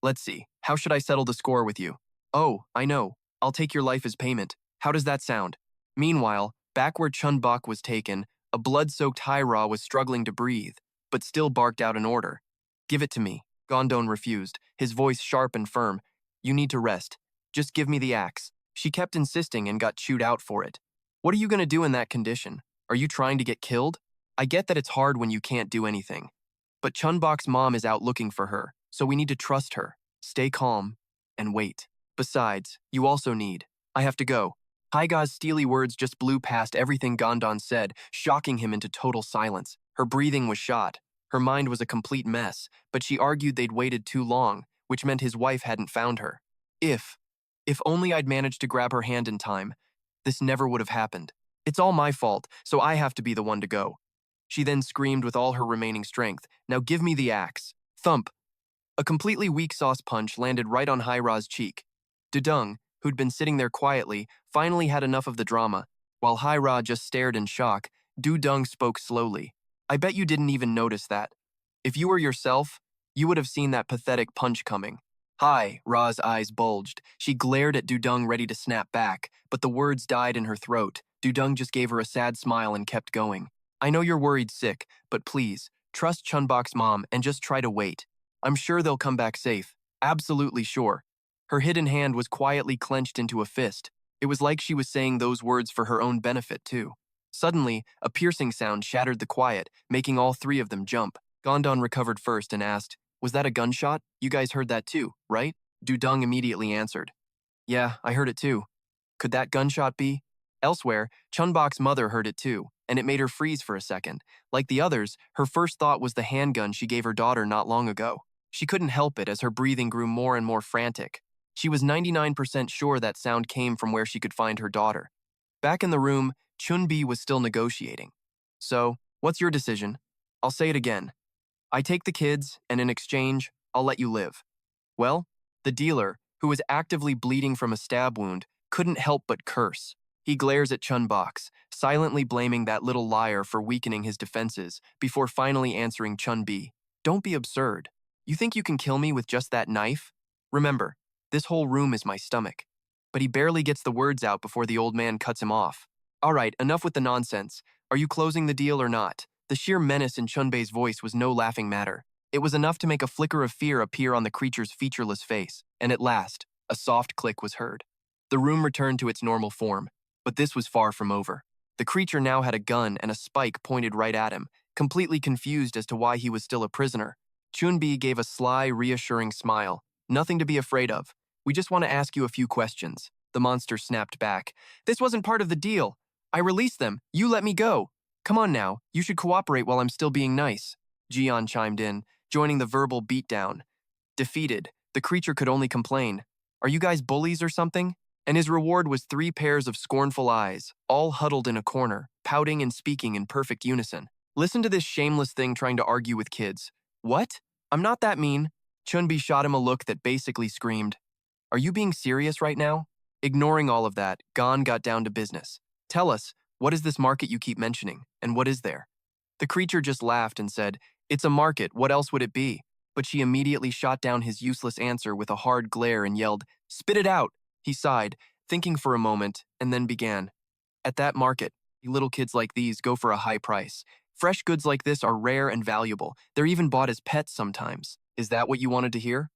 Let's see, how should I settle the score with you? Oh, I know. I'll take your life as payment. How does that sound? Meanwhile, back where Chun-Bok was taken, a blood-soaked Hyra was struggling to breathe, but still barked out an order. Give it to me. Gom-don refused, his voice sharp and firm. You need to rest. Just give me the axe. She kept insisting and got chewed out for it. What are you going to do in that condition? Are you trying to get killed? I get that it's hard when you can't do anything. But Chun-Bok's mom is out looking for her, so we need to trust her. Stay calm and wait. Besides, you also need. I have to go. Hyga's steely words just blew past everything Gom-don said, shocking him into total silence. Her breathing was shot. Her mind was a complete mess, but she argued they'd waited too long, which meant his wife hadn't found her. If only I'd managed to grab her hand in time, this never would have happened. It's all my fault, so I have to be the one to go. She then screamed with all her remaining strength, now give me the axe. Thump. A completely weak sauce punch landed right on Hyra's cheek. Dung, who'd been sitting there quietly, finally had enough of the drama. While Hyra just stared in shock, Dung spoke slowly. I bet you didn't even notice that. If you were yourself, you would have seen that pathetic punch coming. Hi, Ra's eyes bulged. She glared at Dung ready to snap back, but the words died in her throat. Dung just gave her a sad smile and kept going. I know you're worried sick, but please, trust Chun-Bok's mom and just try to wait. I'm sure they'll come back safe. Absolutely sure. Her hidden hand was quietly clenched into a fist. It was like she was saying those words for her own benefit, too. Suddenly, a piercing sound shattered the quiet, making all 3 of them jump. Gom-don recovered first and asked, was that a gunshot? You guys heard that too, right? Dung immediately answered. Yeah, I heard it too. Could that gunshot be? Elsewhere, Chun-Bok's mother heard it too, and it made her freeze for a second. Like the others, her first thought was the handgun she gave her daughter not long ago. She couldn't help it as her breathing grew more and more frantic. She was 99% sure that sound came from where she could find her daughter. Back in the room, Chun-Bi was still negotiating. So, what's your decision? I'll say it again. I take the kids, and in exchange, I'll let you live. Well, the dealer, who was actively bleeding from a stab wound, couldn't help but curse. He glares at Chun-Bok, silently blaming that little liar for weakening his defenses, before finally answering Chun-Bi. Don't be absurd. You think you can kill me with just that knife? Remember, this whole room is my stomach. but he barely gets the words out before the old man cuts him off. All right, enough with the nonsense. Are you closing the deal or not? The sheer menace in Chun-Bei's voice was no laughing matter. It was enough to make a flicker of fear appear on the creature's featureless face, and at last, a soft click was heard. The room returned to its normal form, but this was far from over. The creature now had a gun and a spike pointed right at him, completely confused as to why he was still a prisoner. Chun-Bi gave a sly, reassuring smile. Nothing to be afraid of. We just want to ask you a few questions. The monster snapped back. This wasn't part of the deal. I released them. You let me go. Come on now. You should cooperate while I'm still being nice. Jian chimed in, joining the verbal beatdown. Defeated, the creature could only complain. Are you guys bullies or something? And his reward was 3 pairs of scornful eyes, all huddled in a corner, pouting and speaking in perfect unison. Listen to this shameless thing trying to argue with kids. What? I'm not that mean. Chun-Bi shot him a look that basically screamed, Are you being serious right now? Ignoring all of that, Gon got down to business. Tell us, what is this market you keep mentioning, and what is there? The creature just laughed and said, It's a market, what else would it be? But she immediately shot down his useless answer with a hard glare and yelled, Spit it out! He sighed, thinking for a moment, and then began. At that market, little kids like these go for a high price. Fresh goods like this are rare and valuable. They're even bought as pets sometimes. Is that what you wanted to hear?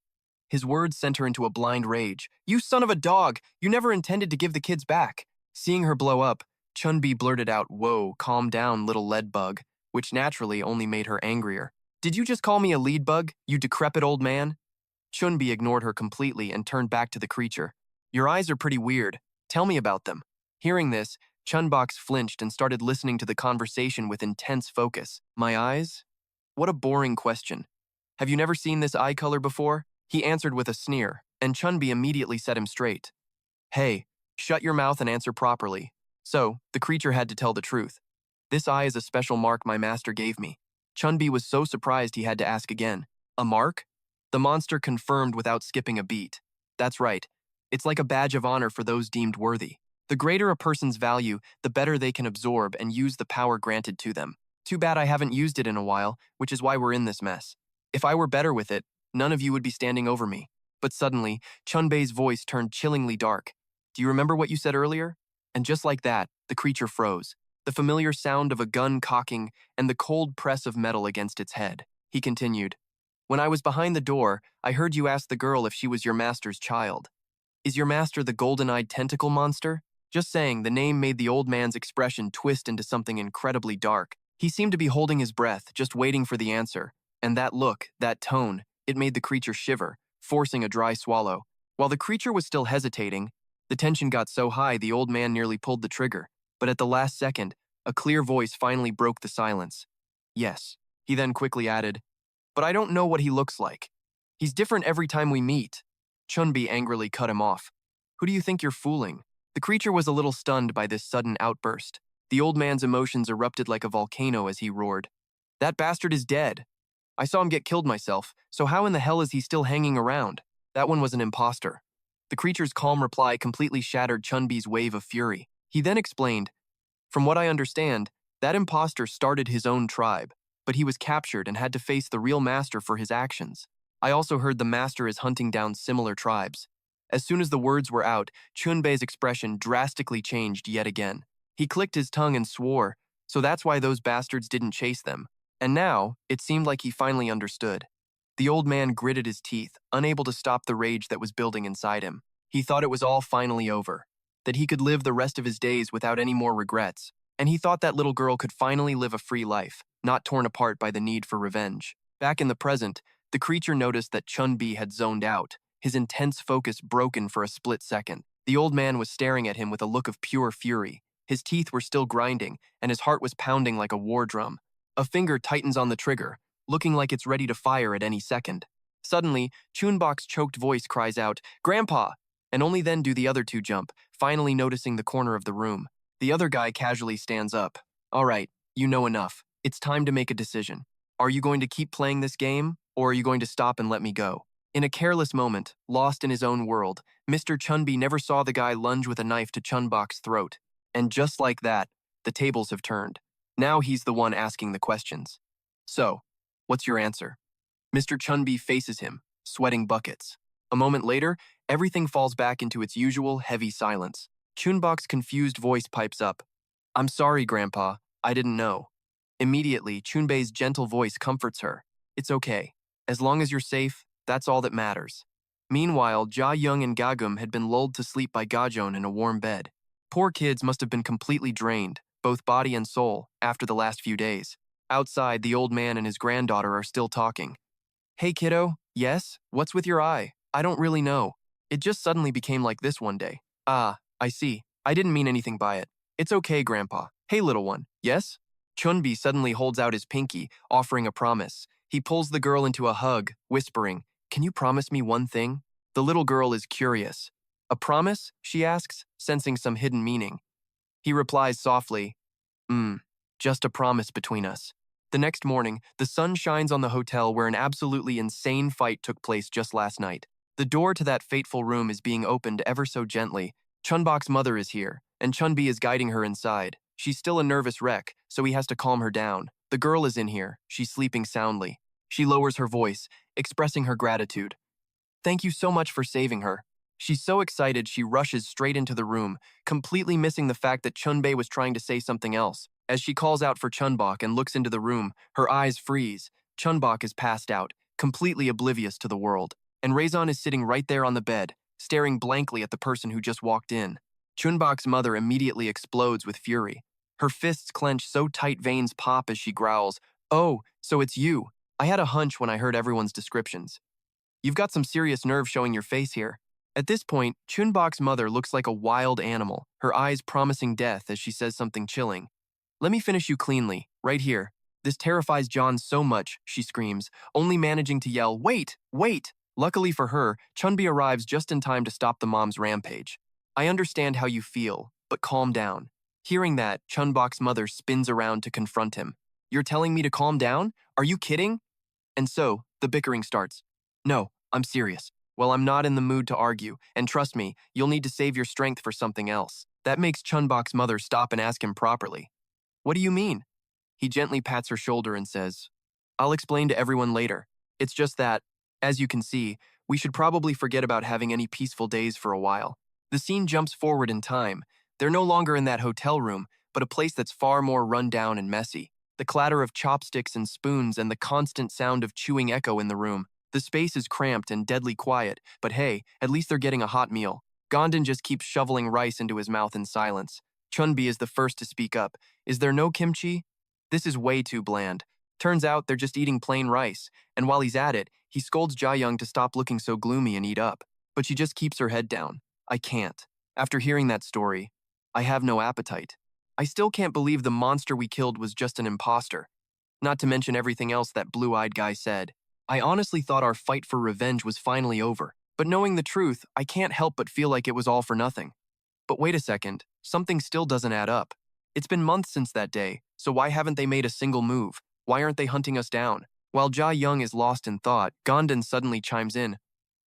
His words sent her into a blind rage. You son of a dog! You never intended to give the kids back. Seeing her blow up, Chun-Bi blurted out, Whoa, calm down, little lead bug, which naturally only made her angrier. Did you just call me a lead bug, you decrepit old man? Chun-Bi ignored her completely and turned back to the creature. Your eyes are pretty weird. Tell me about them. Hearing this, Chun-Bok flinched and started listening to the conversation with intense focus. My eyes? What a boring question. Have you never seen this eye color before? He answered with a sneer, and Chun-Bi immediately set him straight. Hey, shut your mouth and answer properly. So, the creature had to tell the truth. This eye is a special mark my master gave me. Chun-Bi was so surprised he had to ask again. A mark? The monster confirmed without skipping a beat. That's right. It's like a badge of honor for those deemed worthy. The greater a person's value, the better they can absorb and use the power granted to them. Too bad I haven't used it in a while, which is why we're in this mess. If I were better with it, none of you would be standing over me. But suddenly, Chun-Bei's voice turned chillingly dark. Do you remember what you said earlier? And just like that, the creature froze. The familiar sound of a gun cocking and the cold press of metal against its head. He continued, When I was behind the door, I heard you ask the girl if she was your master's child. Is your master the golden-eyed tentacle monster? Just saying, the name made the old man's expression twist into something incredibly dark. He seemed to be holding his breath, just waiting for the answer. And that look, that tone, it made the creature shiver, forcing a dry swallow. While the creature was still hesitating, the tension got so high the old man nearly pulled the trigger. But at the last second, a clear voice finally broke the silence. Yes. He then quickly added, But I don't know what he looks like. He's different every time we meet. Chun-Bi angrily cut him off. Who do you think you're fooling? The creature was a little stunned by this sudden outburst. The old man's emotions erupted like a volcano as he roared. That bastard is dead. I saw him get killed myself, so how in the hell is he still hanging around? That one was an imposter. The creature's calm reply completely shattered Chun-Bi's wave of fury. He then explained, From what I understand, that imposter started his own tribe, but he was captured and had to face the real master for his actions. I also heard the master is hunting down similar tribes. As soon as the words were out, Chun-Bei's expression drastically changed yet again. He clicked his tongue and swore, so that's why those bastards didn't chase them. And now, it seemed like he finally understood. The old man gritted his teeth, unable to stop the rage that was building inside him. He thought it was all finally over, that he could live the rest of his days without any more regrets, and he thought that little girl could finally live a free life, not torn apart by the need for revenge. Back in the present, the creature noticed that Chun-Bi had zoned out, his intense focus broken for a split second. The old man was staring at him with a look of pure fury. His teeth were still grinding, and his heart was pounding like a war drum. A finger tightens on the trigger, looking like it's ready to fire at any second. Suddenly, Chun-Bok's choked voice cries out, Grandpa! And only then do the other two jump, finally noticing the corner of the room. The other guy casually stands up. All right, you know enough. It's time to make a decision. Are you going to keep playing this game, or are you going to stop and let me go? In a careless moment, lost in his own world, Mr. Chun-Bi never saw the guy lunge with a knife to Chun-Bok's throat. And just like that, the tables have turned. Now he's the one asking the questions. So, what's your answer? Mr. Chun-Bi faces him, sweating buckets. A moment later, everything falls back into its usual heavy silence. Chun-Bok's confused voice pipes up. I'm sorry, Grandpa. I didn't know. Immediately, Chun-Bei's gentle voice comforts her. It's okay. As long as you're safe, that's all that matters. Meanwhile, Ja-young and Gagum had been lulled to sleep by Gajon in a warm bed. Poor kids must have been completely drained, both body and soul, after the last few days. Outside, the old man and his granddaughter are still talking. Hey kiddo, yes? What's with your eye? I don't really know. It just suddenly became like this one day. Ah, I see. I didn't mean anything by it. It's okay, Grandpa. Hey little one, yes? Chun-Bi suddenly holds out his pinky, offering a promise. He pulls the girl into a hug, whispering, Can you promise me one thing? The little girl is curious. A promise? She asks, sensing some hidden meaning. He replies softly, just a promise between us. The next morning, the sun shines on the hotel where an absolutely insane fight took place just last night. The door to that fateful room is being opened ever so gently. Chun-Bok's mother is here, and Chun-Bi is guiding her inside. She's still a nervous wreck, so he has to calm her down. The girl is in here. She's sleeping soundly. She lowers her voice, expressing her gratitude. Thank you so much for saving her. She's so excited she rushes straight into the room, completely missing the fact that Chun-Bei was trying to say something else. As she calls out for Chun-Bok and looks into the room, her eyes freeze. Chun-Bok is passed out, completely oblivious to the world, and Raison is sitting right there on the bed, staring blankly at the person who just walked in. Chun-Bok's mother immediately explodes with fury. Her fists clench so tight veins pop as she growls, Oh, so it's you. I had a hunch when I heard everyone's descriptions. You've got some serious nerve showing your face here. At this point, Chun-Bok's mother looks like a wild animal, her eyes promising death as she says something chilling. Let me finish you cleanly, right here. This terrifies John so much, she screams, only managing to yell, Wait, wait! Luckily for her, Chun-Bi arrives just in time to stop the mom's rampage. I understand how you feel, but calm down. Hearing that, Chun-Bok's mother spins around to confront him. You're telling me to calm down? Are you kidding? And so, the bickering starts. No, I'm serious. Well, I'm not in the mood to argue, and trust me, you'll need to save your strength for something else. That makes Chun-Bok's mother stop and ask him properly. What do you mean? He gently pats her shoulder and says, I'll explain to everyone later. It's just that, as you can see, we should probably forget about having any peaceful days for a while. The scene jumps forward in time. They're no longer in that hotel room, but a place that's far more run down and messy. The clatter of chopsticks and spoons and the constant sound of chewing echo in the room. The space is cramped and deadly quiet, but hey, at least they're getting a hot meal. Gom-don just keeps shoveling rice into his mouth in silence. Chun-Bi is the first to speak up. Is there no kimchi? This is way too bland. Turns out they're just eating plain rice, and while he's at it, he scolds Ja-young to stop looking so gloomy and eat up. But she just keeps her head down. I can't. After hearing that story, I have no appetite. I still can't believe the monster we killed was just an imposter. Not to mention everything else that blue-eyed guy said. I honestly thought our fight for revenge was finally over, but knowing the truth, I can't help but feel like it was all for nothing. But wait a second, something still doesn't add up. It's been months since that day, so why haven't they made a single move? Why aren't they hunting us down? While Ja-young is lost in thought, Gom-don suddenly chimes in.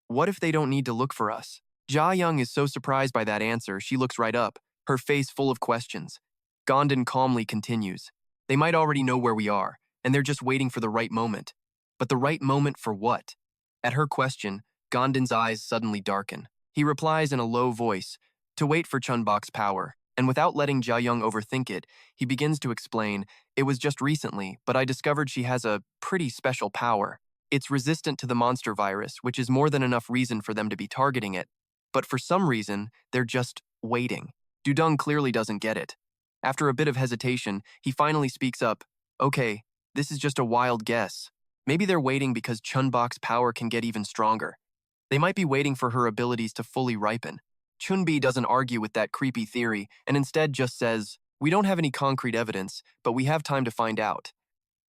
What if they don't need to look for us? Ja-young is so surprised by that answer, she looks right up, her face full of questions. Gom-don calmly continues. They might already know where we are, and they're just waiting for the right moment. But the right moment for what? At her question, Gom-don's eyes suddenly darken. He replies in a low voice, to wait for Chun-Bok's power. And without letting Ja-young overthink it, he begins to explain, it was just recently, but I discovered she has a pretty special power. It's resistant to the monster virus, which is more than enough reason for them to be targeting it. But for some reason, they're just waiting. Dung clearly doesn't get it. After a bit of hesitation, he finally speaks up, Okay, this is just a wild guess. Maybe they're waiting because Chun-Bok's power can get even stronger. They might be waiting for her abilities to fully ripen. Chun-Bi doesn't argue with that creepy theory and instead just says, We don't have any concrete evidence, but we have time to find out.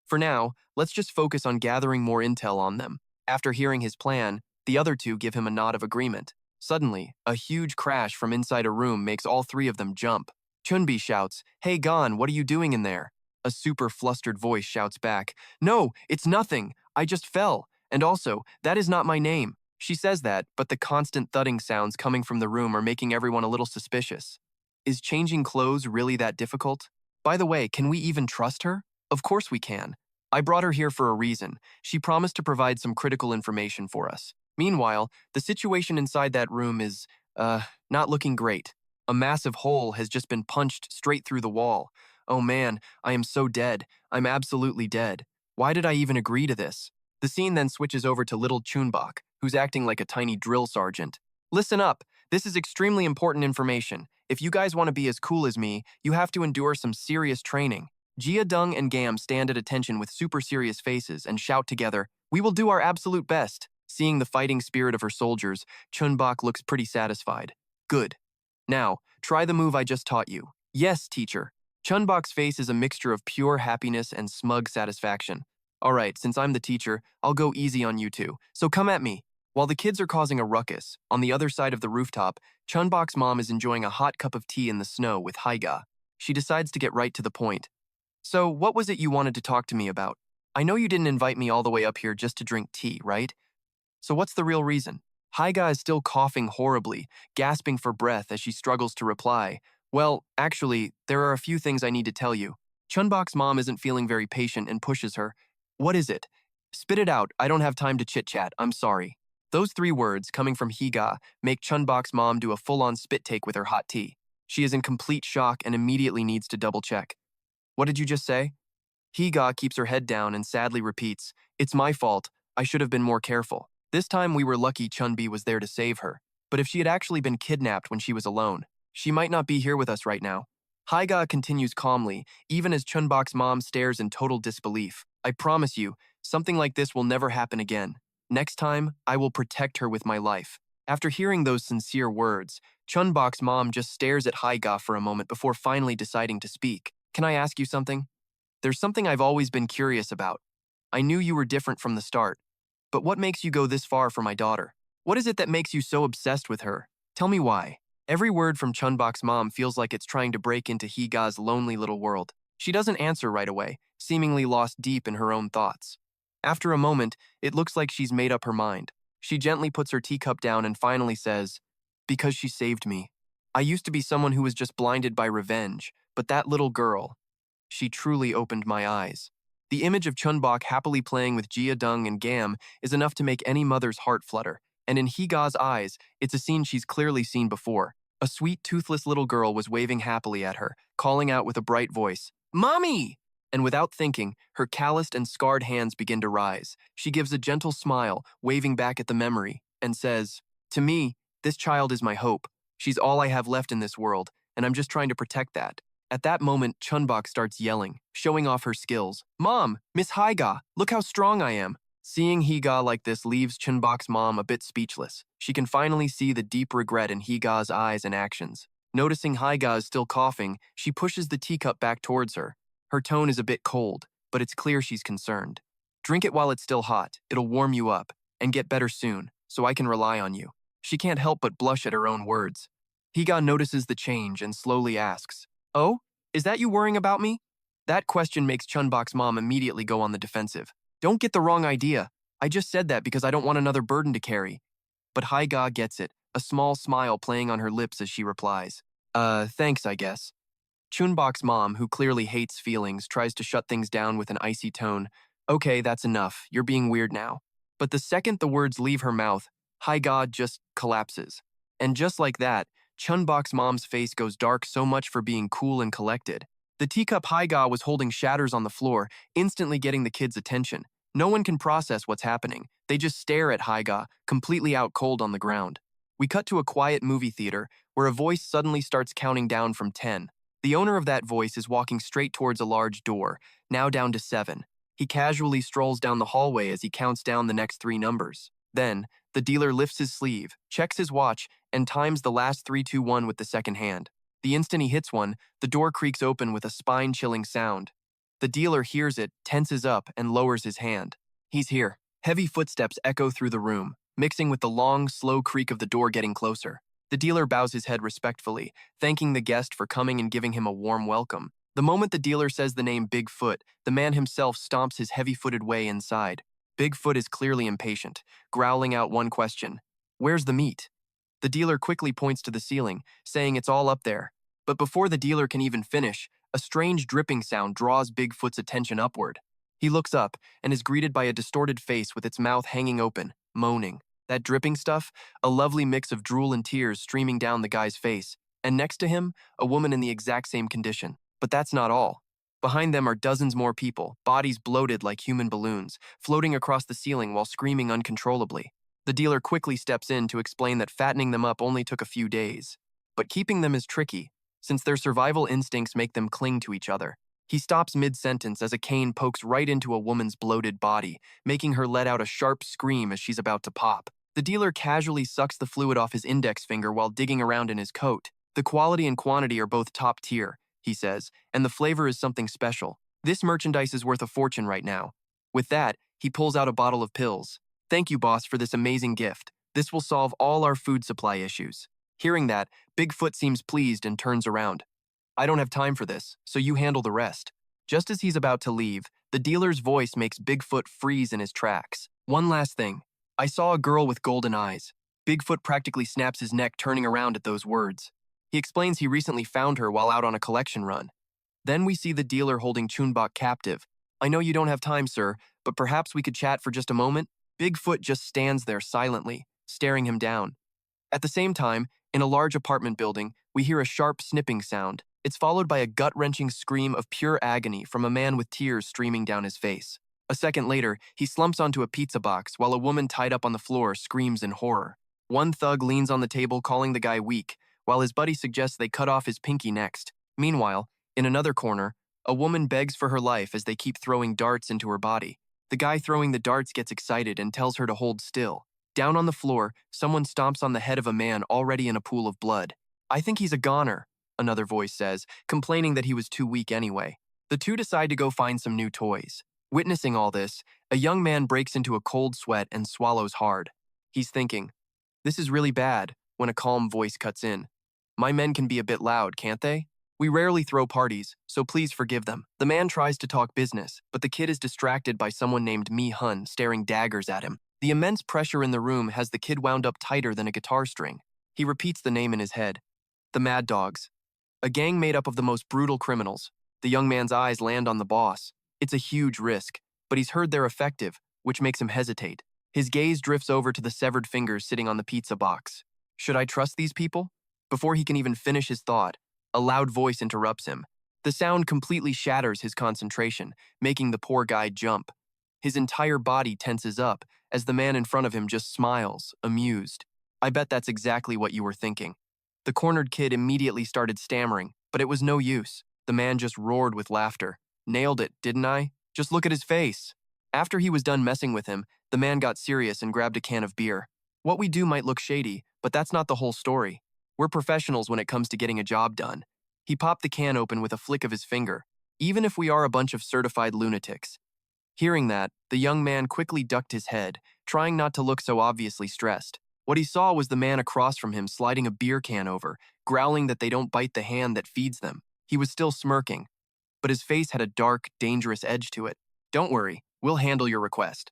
For now, let's just focus on gathering more intel on them. After hearing his plan, the other two give him a nod of agreement. Suddenly, a huge crash from inside a room makes all three of them jump. Chun-Bi shouts, Hey Gon, what are you doing in there? A super flustered voice shouts back, No, it's nothing. I just fell. And also, that is not my name. She says that, but the constant thudding sounds coming from the room are making everyone a little suspicious. Is changing clothes really that difficult? By the way, can we even trust her? Of course we can. I brought her here for a reason. She promised to provide some critical information for us. Meanwhile, the situation inside that room is, not looking great. A massive hole has just been punched straight through the wall. Oh man, I am so dead. I'm absolutely dead. Why did I even agree to this? The scene then switches over to little Chun-Bok, who's acting like a tiny drill sergeant. Listen up, this is extremely important information. If you guys want to be as cool as me, you have to endure some serious training. Jia, Dung, and Gam stand at attention with super serious faces and shout together, "We will do our absolute best." Seeing the fighting spirit of her soldiers, Chun-Bok looks pretty satisfied. Good. Now, try the move I just taught you. Yes, teacher. Chun-Bok's face is a mixture of pure happiness and smug satisfaction. Alright, since I'm the teacher, I'll go easy on you two, so come at me. While the kids are causing a ruckus, on the other side of the rooftop, Chun-Bok's mom is enjoying a hot cup of tea in the snow with Haiga. She decides to get right to the point. So, what was it you wanted to talk to me about? I know you didn't invite me all the way up here just to drink tea, right? So what's the real reason? Haiga is still coughing horribly, gasping for breath as she struggles to reply. Well, actually, there are a few things I need to tell you. Chun-Bok's mom isn't feeling very patient and pushes her. What is it? Spit it out, I don't have time to chit-chat, I'm sorry. Those 3 words, coming from Higa, make Chun-Bok's mom do a full-on spit take with her hot tea. She is in complete shock and immediately needs to double-check. What did you just say? Higa keeps her head down and sadly repeats, "It's my fault, I should have been more careful." This time we were lucky Chun-Bi was there to save her, but if she had actually been kidnapped when she was alone, she might not be here with us right now. Haiga continues calmly, even as Chun-Bok's mom stares in total disbelief. I promise you, something like this will never happen again. Next time, I will protect her with my life. After hearing those sincere words, Chun-Bok's mom just stares at Haiga for a moment before finally deciding to speak. Can I ask you something? There's something I've always been curious about. I knew you were different from the start. But what makes you go this far for my daughter? What is it that makes you so obsessed with her? Tell me why. Every word from Chun-Bok's mom feels like it's trying to break into Higa's lonely little world. She doesn't answer right away, seemingly lost deep in her own thoughts. After a moment, it looks like she's made up her mind. She gently puts her teacup down and finally says, "Because she saved me. I used to be someone who was just blinded by revenge, but that little girl, she truly opened my eyes." The image of Chun-Bok happily playing with Jia, Dung, and Gam is enough to make any mother's heart flutter, and in Higa's eyes, it's a scene she's clearly seen before. A sweet, toothless little girl was waving happily at her, calling out with a bright voice, "Mommy!" And without thinking, her calloused and scarred hands begin to rise. She gives a gentle smile, waving back at the memory, and says, "To me, this child is my hope. She's all I have left in this world, and I'm just trying to protect that." At that moment, Chun-Bok starts yelling, showing off her skills. "Mom, Miss Haiga, look how strong I am." Seeing Higa like this leaves Chun-Bok's mom a bit speechless. She can finally see the deep regret in Higa's eyes and actions. Noticing Haiga is still coughing, she pushes the teacup back towards her. Her tone is a bit cold, but it's clear she's concerned. "Drink it while it's still hot, it'll warm you up, and get better soon, so I can rely on you." She can't help but blush at her own words. Higa notices the change and slowly asks, "Oh, is that you worrying about me?" That question makes Chun-Bok's mom immediately go on the defensive. "Don't get the wrong idea. I just said that because I don't want another burden to carry." But Haiga gets it, a small smile playing on her lips as she replies, Thanks, I guess." Chun-Bok's mom, who clearly hates feelings, tries to shut things down with an icy tone. "Okay, that's enough. You're being weird now." But the second the words leave her mouth, Haiga just collapses. And just like that, Chun-Bok's mom's face goes dark so much for being cool and collected. The teacup Haiga was holding shatters on the floor, instantly getting the kids' attention. No one can process what's happening. They just stare at Haiga, completely out cold on the ground. We cut to a quiet movie theater, where a voice suddenly starts counting down from 10. The owner of that voice is walking straight towards a large door, now down to 7. He casually strolls down the hallway as he counts down the next 3 numbers. Then, the dealer lifts his sleeve, checks his watch, and times the last 3-2-1 with the second hand. The instant he hits one, the door creaks open with a spine-chilling sound. The dealer hears it, tenses up, and lowers his hand. He's here. Heavy footsteps echo through the room, mixing with the long, slow creak of the door getting closer. The dealer bows his head respectfully, thanking the guest for coming and giving him a warm welcome. The moment the dealer says the name Bigfoot, the man himself stomps his heavy-footed way inside. Bigfoot is clearly impatient, growling out one question. "Where's the meat?" The dealer quickly points to the ceiling, saying it's all up there. But before the dealer can even finish, a strange dripping sound draws Bigfoot's attention upward. He looks up and is greeted by a distorted face with its mouth hanging open, moaning. That dripping stuff, a lovely mix of drool and tears streaming down the guy's face, and next to him, a woman in the exact same condition. But that's not all. Behind them are dozens more people, bodies bloated like human balloons, floating across the ceiling while screaming uncontrollably. The dealer quickly steps in to explain that fattening them up only took a few days. But keeping them is tricky, since their survival instincts make them cling to each other. He stops mid-sentence as a cane pokes right into a woman's bloated body, making her let out a sharp scream as she's about to pop. The dealer casually sucks the fluid off his index finger while digging around in his coat. The quality and quantity are both top tier, he says, and the flavor is something special. This merchandise is worth a fortune right now. With that, he pulls out a bottle of pills. Thank you, boss, for this amazing gift. This will solve all our food supply issues. Hearing that, Bigfoot seems pleased and turns around. I don't have time for this, so you handle the rest. Just as he's about to leave, the dealer's voice makes Bigfoot freeze in his tracks. One last thing. I saw a girl with golden eyes. Bigfoot practically snaps his neck turning around at those words. He explains he recently found her while out on a collection run. Then we see the dealer holding Chun-Bok captive. I know you don't have time, sir, but perhaps we could chat for just a moment? Bigfoot just stands there silently, staring him down. At the same time, in a large apartment building, we hear a sharp snipping sound. It's followed by a gut-wrenching scream of pure agony from a man with tears streaming down his face. A second later, he slumps onto a pizza box while a woman tied up on the floor screams in horror. One thug leans on the table calling the guy weak, while his buddy suggests they cut off his pinky next. Meanwhile, in another corner, a woman begs for her life as they keep throwing darts into her body. The guy throwing the darts gets excited and tells her to hold still. Down on the floor, someone stomps on the head of a man already in a pool of blood. I think he's a goner, another voice says, complaining that he was too weak anyway. The two decide to go find some new toys. Witnessing all this, a young man breaks into a cold sweat and swallows hard. He's thinking, this is really bad, when a calm voice cuts in. My men can be a bit loud, can't they? We rarely throw parties, so please forgive them. The man tries to talk business, but the kid is distracted by someone named Mi-hun staring daggers at him. The immense pressure in the room has the kid wound up tighter than a guitar string. He repeats the name in his head. The Mad Dogs. A gang made up of the most brutal criminals. The young man's eyes land on the boss. It's a huge risk, but he's heard they're effective, which makes him hesitate. His gaze drifts over to the severed fingers sitting on the pizza box. Should I trust these people? Before he can even finish his thought, a loud voice interrupts him. The sound completely shatters his concentration, making the poor guy jump. His entire body tenses up as the man in front of him just smiles, amused. I bet that's exactly what you were thinking. The cornered kid immediately started stammering, but it was no use. The man just roared with laughter. Nailed it, didn't I? Just look at his face. After he was done messing with him, the man got serious and grabbed a can of beer. What we do might look shady, but that's not the whole story. We're professionals when it comes to getting a job done. He popped the can open with a flick of his finger, even if we are a bunch of certified lunatics. Hearing that, the young man quickly ducked his head, trying not to look so obviously stressed. What he saw was the man across from him sliding a beer can over, growling that they don't bite the hand that feeds them. He was still smirking, but his face had a dark, dangerous edge to it. Don't worry, we'll handle your request.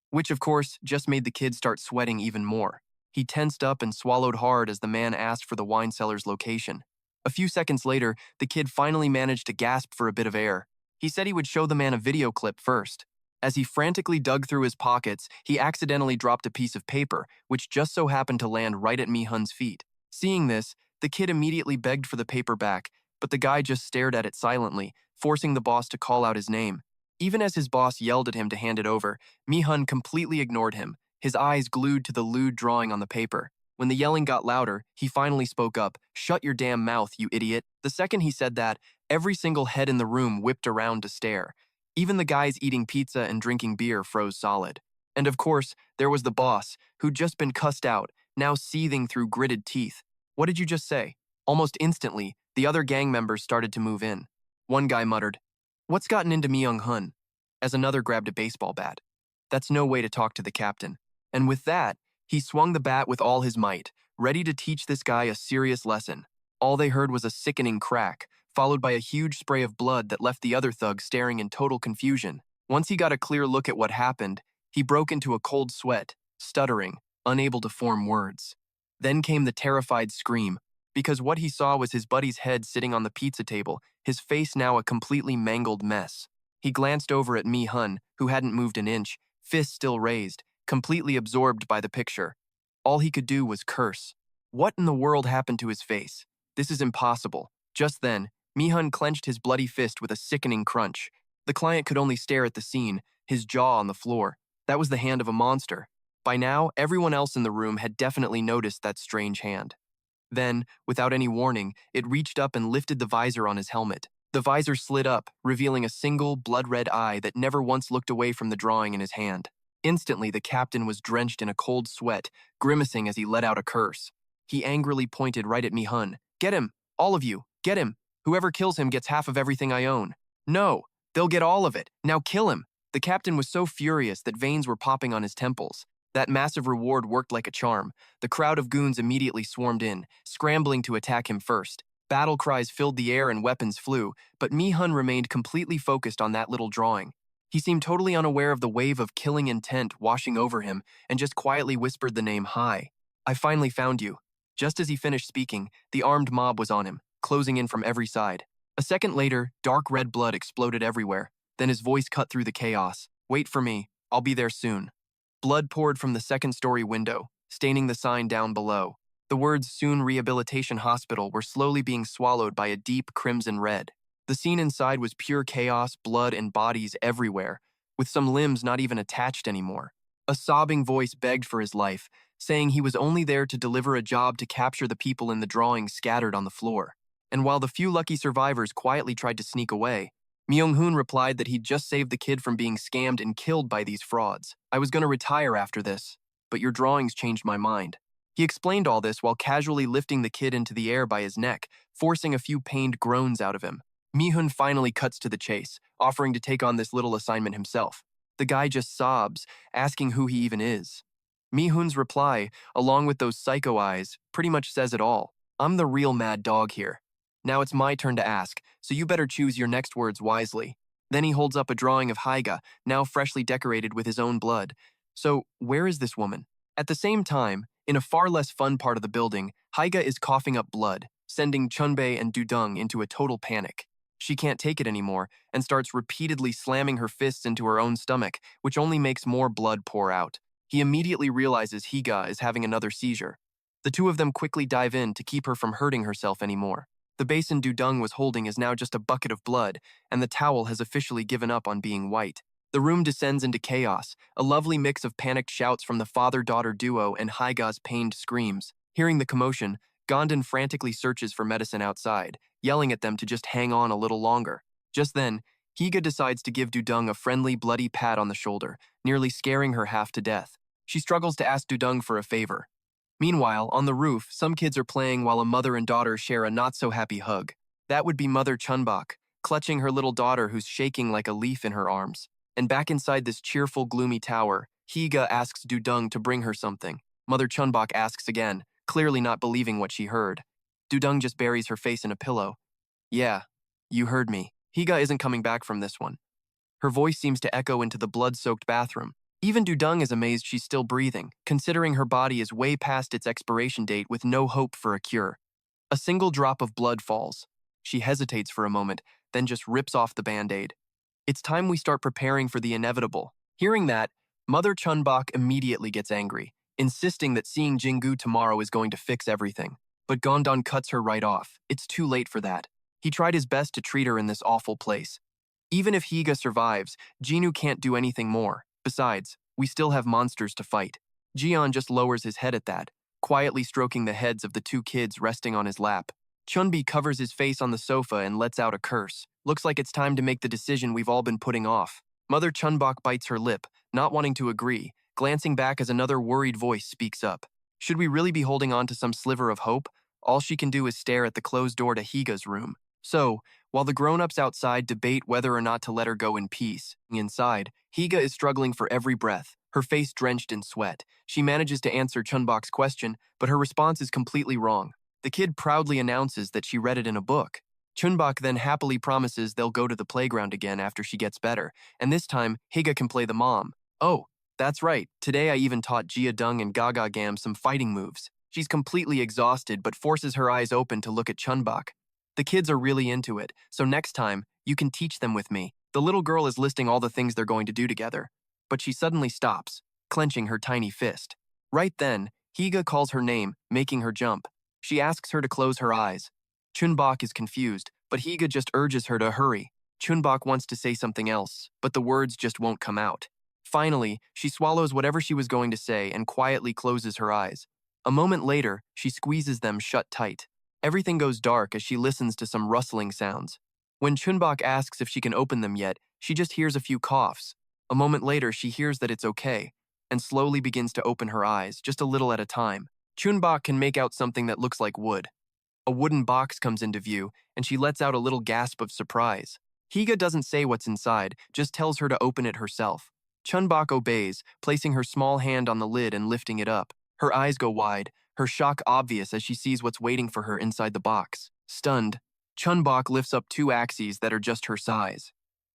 Which, of course, just made the kid start sweating even more. He tensed up and swallowed hard as the man asked for the wine cellar's location. A few seconds later, the kid finally managed to gasp for a bit of air. He said he would show the man a video clip first. As he frantically dug through his pockets, he accidentally dropped a piece of paper, which just so happened to land right at Mi-hun's feet. Seeing this, the kid immediately begged for the paper back, but the guy just stared at it silently, forcing the boss to call out his name. Even as his boss yelled at him to hand it over, Mi-hun completely ignored him, his eyes glued to the lewd drawing on the paper. When the yelling got louder, he finally spoke up, "Shut your damn mouth, you idiot." The second he said that, every single head in the room whipped around to stare. Even the guys eating pizza and drinking beer froze solid. And of course, there was the boss, who'd just been cussed out, now seething through gritted teeth. What did you just say? Almost instantly, the other gang members started to move in. One guy muttered, "What's gotten into Mi-hun?" as another grabbed a baseball bat. That's no way to talk to the captain. And with that, he swung the bat with all his might, ready to teach this guy a serious lesson. All they heard was a sickening crack, followed by a huge spray of blood that left the other thug staring in total confusion. Once he got a clear look at what happened, he broke into a cold sweat, stuttering, unable to form words. Then came the terrified scream, because what he saw was his buddy's head sitting on the pizza table, his face now a completely mangled mess. He glanced over at Mi-hun, who hadn't moved an inch, fist still raised, completely absorbed by the picture. All he could do was curse. What in the world happened to his face? This is impossible. Just then, Mi-hun clenched his bloody fist with a sickening crunch. The client could only stare at the scene, his jaw on the floor. That was the hand of a monster. By now, everyone else in the room had definitely noticed that strange hand. Then, without any warning, it reached up and lifted the visor on his helmet. The visor slid up, revealing a single, blood-red eye that never once looked away from the drawing in his hand. Instantly, the captain was drenched in a cold sweat, grimacing as he let out a curse. He angrily pointed right at Mi-hun. "Get him! All of you! Get him! Whoever kills him gets half of everything I own." "No! They'll get all of it! Now kill him!" The captain was so furious that veins were popping on his temples. That massive reward worked like a charm. The crowd of goons immediately swarmed in, scrambling to attack him first. Battle cries filled the air and weapons flew, but Mi-hun remained completely focused on that little drawing. He seemed totally unaware of the wave of killing intent washing over him and just quietly whispered the name "Hi. I finally found you." Just as he finished speaking, the armed mob was on him, closing in from every side. A second later, dark red blood exploded everywhere. Then his voice cut through the chaos. "Wait for me. I'll be there soon." Blood poured from the second-story window, staining the sign down below. The words "Soon Rehabilitation Hospital" were slowly being swallowed by a deep crimson red. The scene inside was pure chaos, blood and bodies everywhere, with some limbs not even attached anymore. A sobbing voice begged for his life, saying he was only there to deliver a job to capture the people in the drawing scattered on the floor. And while the few lucky survivors quietly tried to sneak away, Mi-hun replied that he'd just saved the kid from being scammed and killed by these frauds. "I was going to retire after this, but your drawings changed my mind." He explained all this while casually lifting the kid into the air by his neck, forcing a few pained groans out of him. Mi-hun finally cuts to the chase, offering to take on this little assignment himself. The guy just sobs, asking who he even is. Mi-hun's reply, along with those psycho eyes, pretty much says it all. "I'm the real mad dog here. Now it's my turn to ask, so you better choose your next words wisely." Then he holds up a drawing of Haiga, now freshly decorated with his own blood. So, where is this woman? At the same time, in a far less fun part of the building, Haiga is coughing up blood, sending Chun-Bok and Dung into a total panic. She can't take it anymore and starts repeatedly slamming her fists into her own stomach, which only makes more blood pour out. He immediately realizes Haiga is having another seizure. The two of them quickly dive in to keep her from hurting herself anymore. The basin Dung was holding is now just a bucket of blood, and the towel has officially given up on being white. The room descends into chaos, a lovely mix of panicked shouts from the father-daughter duo and Haiga's pained screams. Hearing the commotion, Gom-don frantically searches for medicine outside, yelling at them to just hang on a little longer. Just then, Haiga decides to give Dung a friendly, bloody pat on the shoulder, nearly scaring her half to death. She struggles to ask Dung for a favor. Meanwhile, on the roof, some kids are playing while a mother and daughter share a not-so-happy hug. That would be Mother Chun-Bok, clutching her little daughter who's shaking like a leaf in her arms. And back inside this cheerful, gloomy tower, Haiga asks Dung to bring her something. Mother Chun-Bok asks again, clearly not believing what she heard. Dung just buries her face in a pillow. "Yeah, you heard me. Haiga isn't coming back from this one." Her voice seems to echo into the blood-soaked bathroom. Even Dung is amazed she's still breathing, considering her body is way past its expiration date with no hope for a cure. A single drop of blood falls. She hesitates for a moment, then just rips off the band-aid. "It's time we start preparing for the inevitable." Hearing that, Mother Chun-Bok immediately gets angry, insisting that seeing Jingu tomorrow is going to fix everything. But Gom-don cuts her right off. It's too late for that. He tried his best to treat her in this awful place. Even if Haiga survives, Jingu can't do anything more. Besides, we still have monsters to fight. Jian just lowers his head at that, quietly stroking the heads of the two kids resting on his lap. Chun-Bok covers his face on the sofa and lets out a curse. Looks like it's time to make the decision we've all been putting off. Mother Chun-Bok bites her lip, not wanting to agree, glancing back as another worried voice speaks up. Should we really be holding on to some sliver of hope? All she can do is stare at the closed door to Haiga's room. So, while the grown-ups outside debate whether or not to let her go in peace, inside, Haiga is struggling for every breath, her face drenched in sweat. She manages to answer Chun-Bok's question, but her response is completely wrong. The kid proudly announces that she read it in a book. Chun-Bok then happily promises they'll go to the playground again after she gets better, and this time, Haiga can play the mom. "Oh, that's right, today I even taught Dung and Gaga Gam some fighting moves." She's completely exhausted but forces her eyes open to look at Chun-Bok. The kids are really into it, so next time, you can teach them with me. The little girl is listing all the things they're going to do together. But she suddenly stops, clenching her tiny fist. Right then, Higa calls her name, making her jump. She asks her to close her eyes. Chun-Bok is confused, but Higa just urges her to hurry. Chun-Bok wants to say something else, but the words just won't come out. Finally, she swallows whatever she was going to say and quietly closes her eyes. A moment later, she squeezes them shut tight. Everything goes dark as she listens to some rustling sounds. When Chun-Bok asks if she can open them yet, she just hears a few coughs. A moment later, she hears that it's okay, and slowly begins to open her eyes, just a little at a time. Chun-Bok can make out something that looks like wood. A wooden box comes into view, and she lets out a little gasp of surprise. Higa doesn't say what's inside, just tells her to open it herself. Chun-Bok obeys, placing her small hand on the lid and lifting it up. Her eyes go wide, her shock obvious as she sees what's waiting for her inside the box. Stunned, Chun-Bok lifts up 2 axes that are just her size.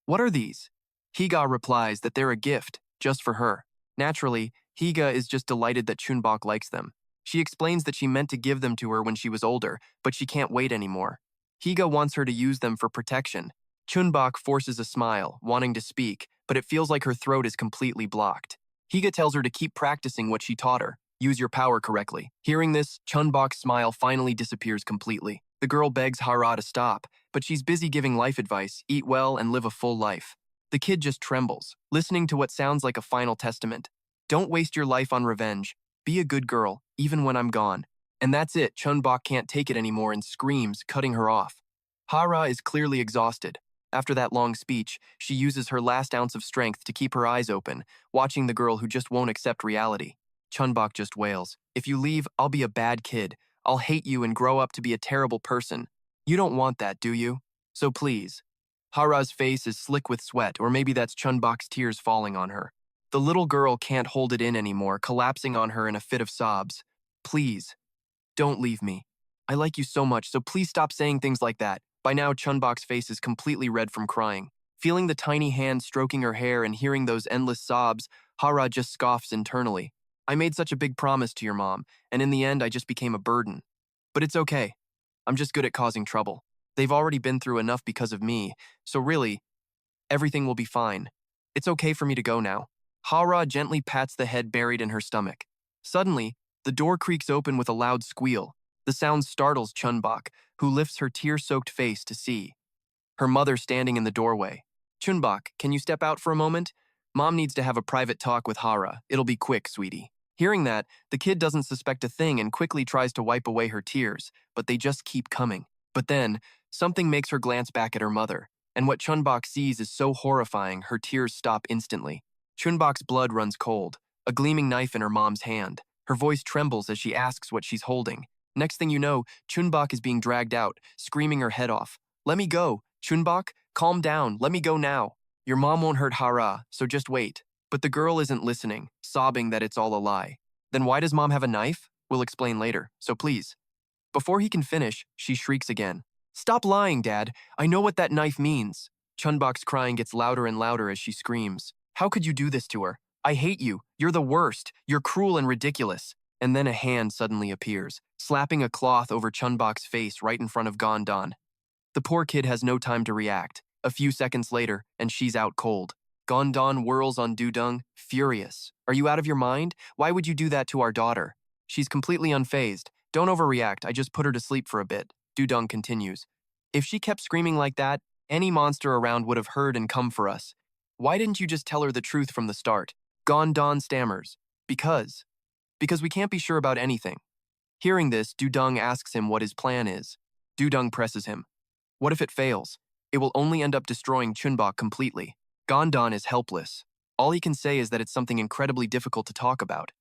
"What are these?" Higa replies that they're a gift, just for her. Naturally, Higa is just delighted that Chun-Bok likes them. She explains that she meant to give them to her when she was older, but she can't wait anymore. Higa wants her to use them for protection. Chun-Bok forces a smile, wanting to speak, but it feels like her throat is completely blocked. Higa tells her to keep practicing what she taught her. Use your power correctly. Hearing this, Chun-Bok's smile finally disappears completely. The girl begs Hara to stop, but she's busy giving life advice, eat well and live a full life. The kid just trembles, listening to what sounds like a final testament. Don't waste your life on revenge. Be a good girl, even when I'm gone. And that's it. Chun-Bok can't take it anymore and screams, cutting her off. Hara is clearly exhausted. After that long speech, she uses her last ounce of strength to keep her eyes open, watching the girl who just won't accept reality. Chun-Bok just wails, "If you leave, I'll be a bad kid. I'll hate you and grow up to be a terrible person. You don't want that, do you? So please." Hara's face is slick with sweat, or maybe that's Chun-Bok's tears falling on her. The little girl can't hold it in anymore, collapsing on her in a fit of sobs. "Please, don't leave me. I like you so much, so please stop saying things like that." By now, Chun-Bok's face is completely red from crying. Feeling the tiny hand stroking her hair and hearing those endless sobs, Hara just scoffs internally. "I made such a big promise to your mom, and in the end I just became a burden. But it's okay. I'm just good at causing trouble. They've already been through enough because of me, so really, everything will be fine. It's okay for me to go now." Hara gently pats the head buried in her stomach. Suddenly, the door creaks open with a loud squeal. The sound startles Chun-Bok, who lifts her tear-soaked face to see her mother standing in the doorway. "Chun-Bok, can you step out for a moment? Mom needs to have a private talk with Hara. It'll be quick, sweetie." Hearing that, the kid doesn't suspect a thing and quickly tries to wipe away her tears, but they just keep coming. But then, something makes her glance back at her mother, and what Chun-Bok sees is so horrifying her tears stop instantly. Chun-Bok's blood runs cold, a gleaming knife in her mom's hand. Her voice trembles as she asks what she's holding. Next thing you know, Chun-Bok is being dragged out, screaming her head off. "Let me go! Chun-Bok, calm down, let me go now. Your mom won't hurt Hara, so just wait." But the girl isn't listening, sobbing that it's all a lie. "Then why does mom have a knife? We'll explain later, so please." Before he can finish, she shrieks again. "Stop lying, Dad. I know what that knife means." Chun-Bok's crying gets louder and louder as she screams. "How could you do this to her? I hate you. You're the worst. You're cruel and ridiculous." And then a hand suddenly appears, slapping a cloth over Chun-Bok's face right in front of Gom-don. The poor kid has no time to react. A few seconds later, and she's out cold. Gom-don whirls on Dung, furious. "Are you out of your mind? Why would you do that to our daughter?" She's completely unfazed. "Don't overreact, I just put her to sleep for a bit," Dung continues. "If she kept screaming like that, any monster around would have heard and come for us. Why didn't you just tell her the truth from the start?" Gom-don stammers. Because we can't be sure about anything." Hearing this, Dung asks him what his plan is. Dung presses him. "What if it fails? It will only end up destroying Chun-Bok completely." Gom-don is helpless. All he can say is that it's something incredibly difficult to talk about.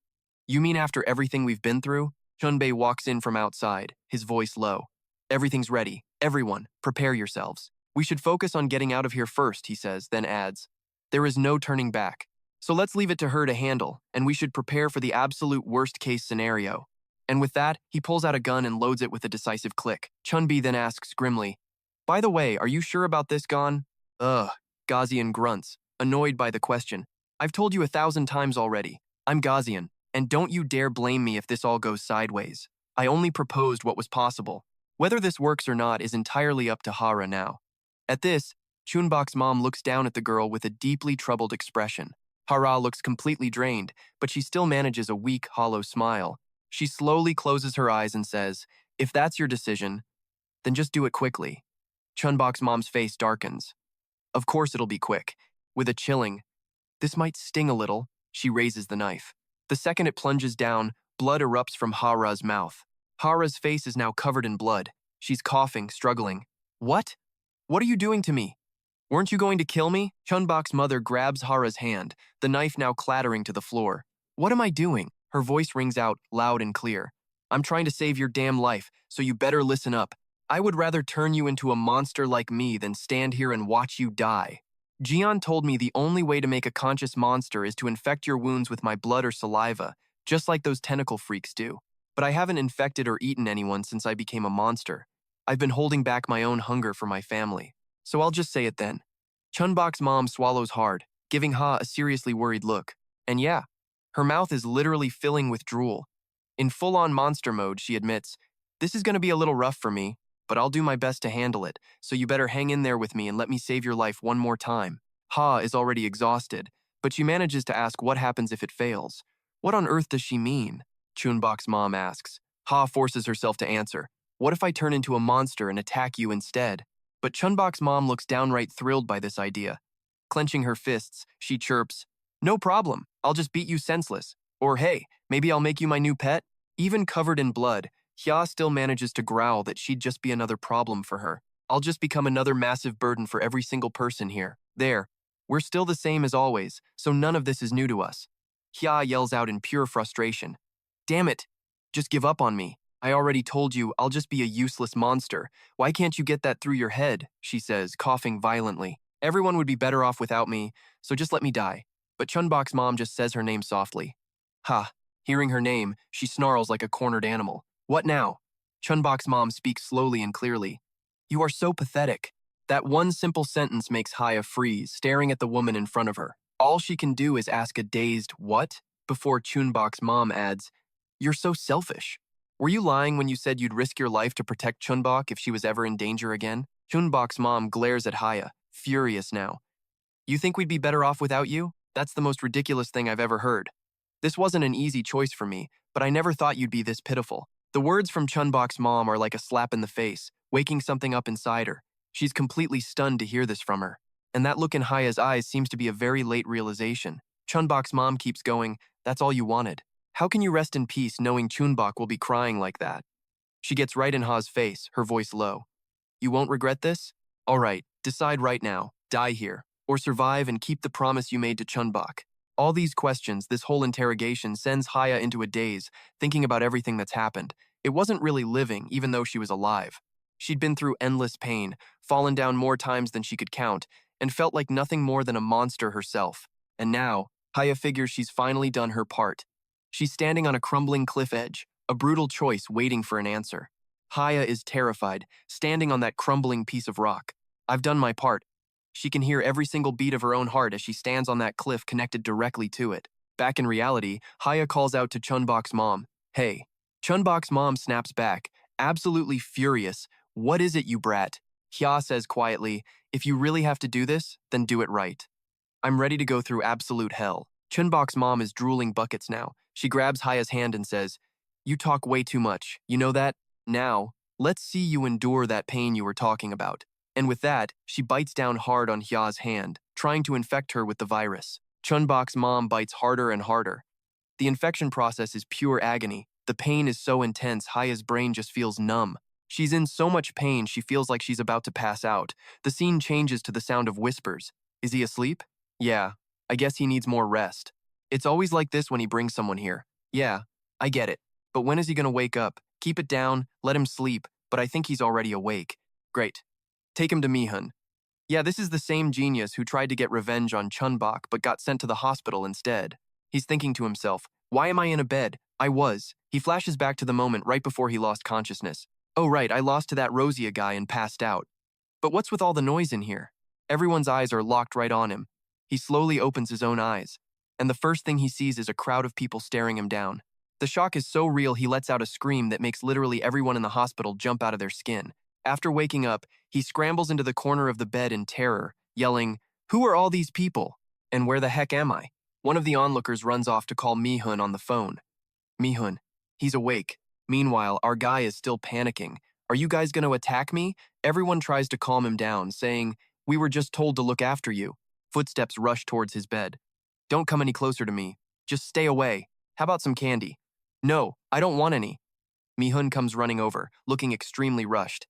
"You mean after everything we've been through?" Chun-Bei walks in from outside, his voice low. "Everything's ready. Everyone, prepare yourselves. We should focus on getting out of here first," he says, then adds, "There is no turning back. So let's leave it to her to handle, and we should prepare for the absolute worst-case scenario." And with that, he pulls out a gun and loads it with a decisive click. Chun-Bei then asks grimly, "By the way, are you sure about this, Gon?" "Ugh," Gazian grunts, annoyed by the question. "I've told you 1,000 times already. I'm Gazian, and don't you dare blame me if this all goes sideways. I only proposed what was possible. Whether this works or not is entirely up to Hara now." At this, Chun-Bok's mom looks down at the girl with a deeply troubled expression. Hara looks completely drained, but she still manages a weak, hollow smile. She slowly closes her eyes and says, "If that's your decision, then just do it quickly." Chun-Bok's mom's face darkens. Of course it'll be quick. With a chilling, "This might sting a little," she raises the knife. The second it plunges down, blood erupts from Hara's mouth. Hara's face is now covered in blood. She's coughing, struggling. "What? What are you doing to me? Weren't you going to kill me?" Chun-Bok's mother grabs Hara's hand, the knife now clattering to the floor. "What am I doing?" Her voice rings out, loud and clear. "I'm trying to save your damn life, so you better listen up. I would rather turn you into a monster like me than stand here and watch you die. Jian told me the only way to make a conscious monster is to infect your wounds with my blood or saliva, just like those tentacle freaks do. But I haven't infected or eaten anyone since I became a monster. I've been holding back my own hunger for my family. So I'll just say it then." Chun-Bok's mom swallows hard, giving Ha a seriously worried look. And yeah, her mouth is literally filling with drool. In full-on monster mode, she admits, "This is going to be a little rough for me, but I'll do my best to handle it, so you better hang in there with me and let me save your life one more time." Ha is already exhausted, but she manages to ask what happens if it fails. "What on earth does she mean?" Chun-Bok's mom asks. Ha forces herself to answer, "What if I turn into a monster and attack you instead?" But Chun-Bok's mom looks downright thrilled by this idea. Clenching her fists, she chirps, "No problem, I'll just beat you senseless. Or hey, maybe I'll make you my new pet." Even covered in blood, Hya still manages to growl that she'd just be another problem for her. "I'll just become another massive burden for every single person here. There, we're still the same as always, so none of this is new to us." Hya yells out in pure frustration, "Damn it, just give up on me. I already told you I'll just be a useless monster. Why can't you get that through your head?" she says, coughing violently. "Everyone would be better off without me, so just let me die." But Chun-Bok's mom just says her name softly. Ha! Hearing her name, she snarls like a cornered animal. "What now?" Chun-Bok's mom speaks slowly and clearly. "You are so pathetic." That one simple sentence makes Haya freeze, staring at the woman in front of her. All she can do is ask a dazed, "What?" before Chun-Bok's mom adds, "You're so selfish. Were you lying when you said you'd risk your life to protect Chun-Bok if she was ever in danger again?" Chun-Bok's mom glares at Haya, furious now. "You think we'd be better off without you? That's the most ridiculous thing I've ever heard. This wasn't an easy choice for me, but I never thought you'd be this pitiful." The words from Chun-Bok's mom are like a slap in the face, waking something up inside her. She's completely stunned to hear this from her. And that look in Haya's eyes seems to be a very late realization. Chun-Bok's mom keeps going, "That's all you wanted. How can you rest in peace knowing Chun-Bok will be crying like that?" She gets right in Ha's face, her voice low. "You won't regret this? All right, decide right now. Die here, or survive and keep the promise you made to Chun-Bok." All these questions, this whole interrogation, sends Haya into a daze, thinking about everything that's happened. It wasn't really living, even though she was alive. She'd been through endless pain, fallen down more times than she could count, and felt like nothing more than a monster herself. And now, Haya figures she's finally done her part. She's standing on a crumbling cliff edge, a brutal choice waiting for an answer. Haya is terrified, standing on that crumbling piece of rock. "I've done my part." She can hear every single beat of her own heart as she stands on that cliff connected directly to it. Back in reality, Haya calls out to Chun-Bok's mom, "Hey." Chun-Bok's mom snaps back, absolutely furious. "What is it, you brat?" Hya says quietly, "If you really have to do this, then do it right. I'm ready to go through absolute hell." Chun-Bok's mom is drooling buckets now. She grabs Haya's hand and says, "You talk way too much, you know that? Now, let's see you endure that pain you were talking about." And with that, she bites down hard on Hya's hand, trying to infect her with the virus. Chun-Bok's mom bites harder and harder. The infection process is pure agony. The pain is so intense, Haya's brain just feels numb. She's in so much pain, she feels like she's about to pass out. The scene changes to the sound of whispers. Is he asleep? Yeah, I guess he needs more rest. It's always like this when he brings someone here. Yeah, I get it. But when is he gonna wake up? Keep it down, let him sleep, but I think he's already awake. Great. Take him to Mi-hun. Yeah, this is the same genius who tried to get revenge on Chun-Bok but got sent to the hospital instead. He's thinking to himself, "Why am I in a bed? I was." He flashes back to the moment right before he lost consciousness. "Oh right, I lost to that Rosia guy and passed out. But what's with all the noise in here?" Everyone's eyes are locked right on him. He slowly opens his own eyes, and the first thing he sees is a crowd of people staring him down. The shock is so real he lets out a scream that makes literally everyone in the hospital jump out of their skin. After waking up, he scrambles into the corner of the bed in terror, yelling, "Who are all these people? And where the heck am I?" One of the onlookers runs off to call Mi-hun on the phone. "Mi-hun, He's awake. Meanwhile, our guy is still panicking. Are you guys gonna attack me? Everyone tries to calm him down, saying, we were just told to look after you. Footsteps rush towards his bed. Don't come any closer to me. Just stay away. How about some candy? No, I don't want any. Mi-hun comes running over, looking extremely rushed.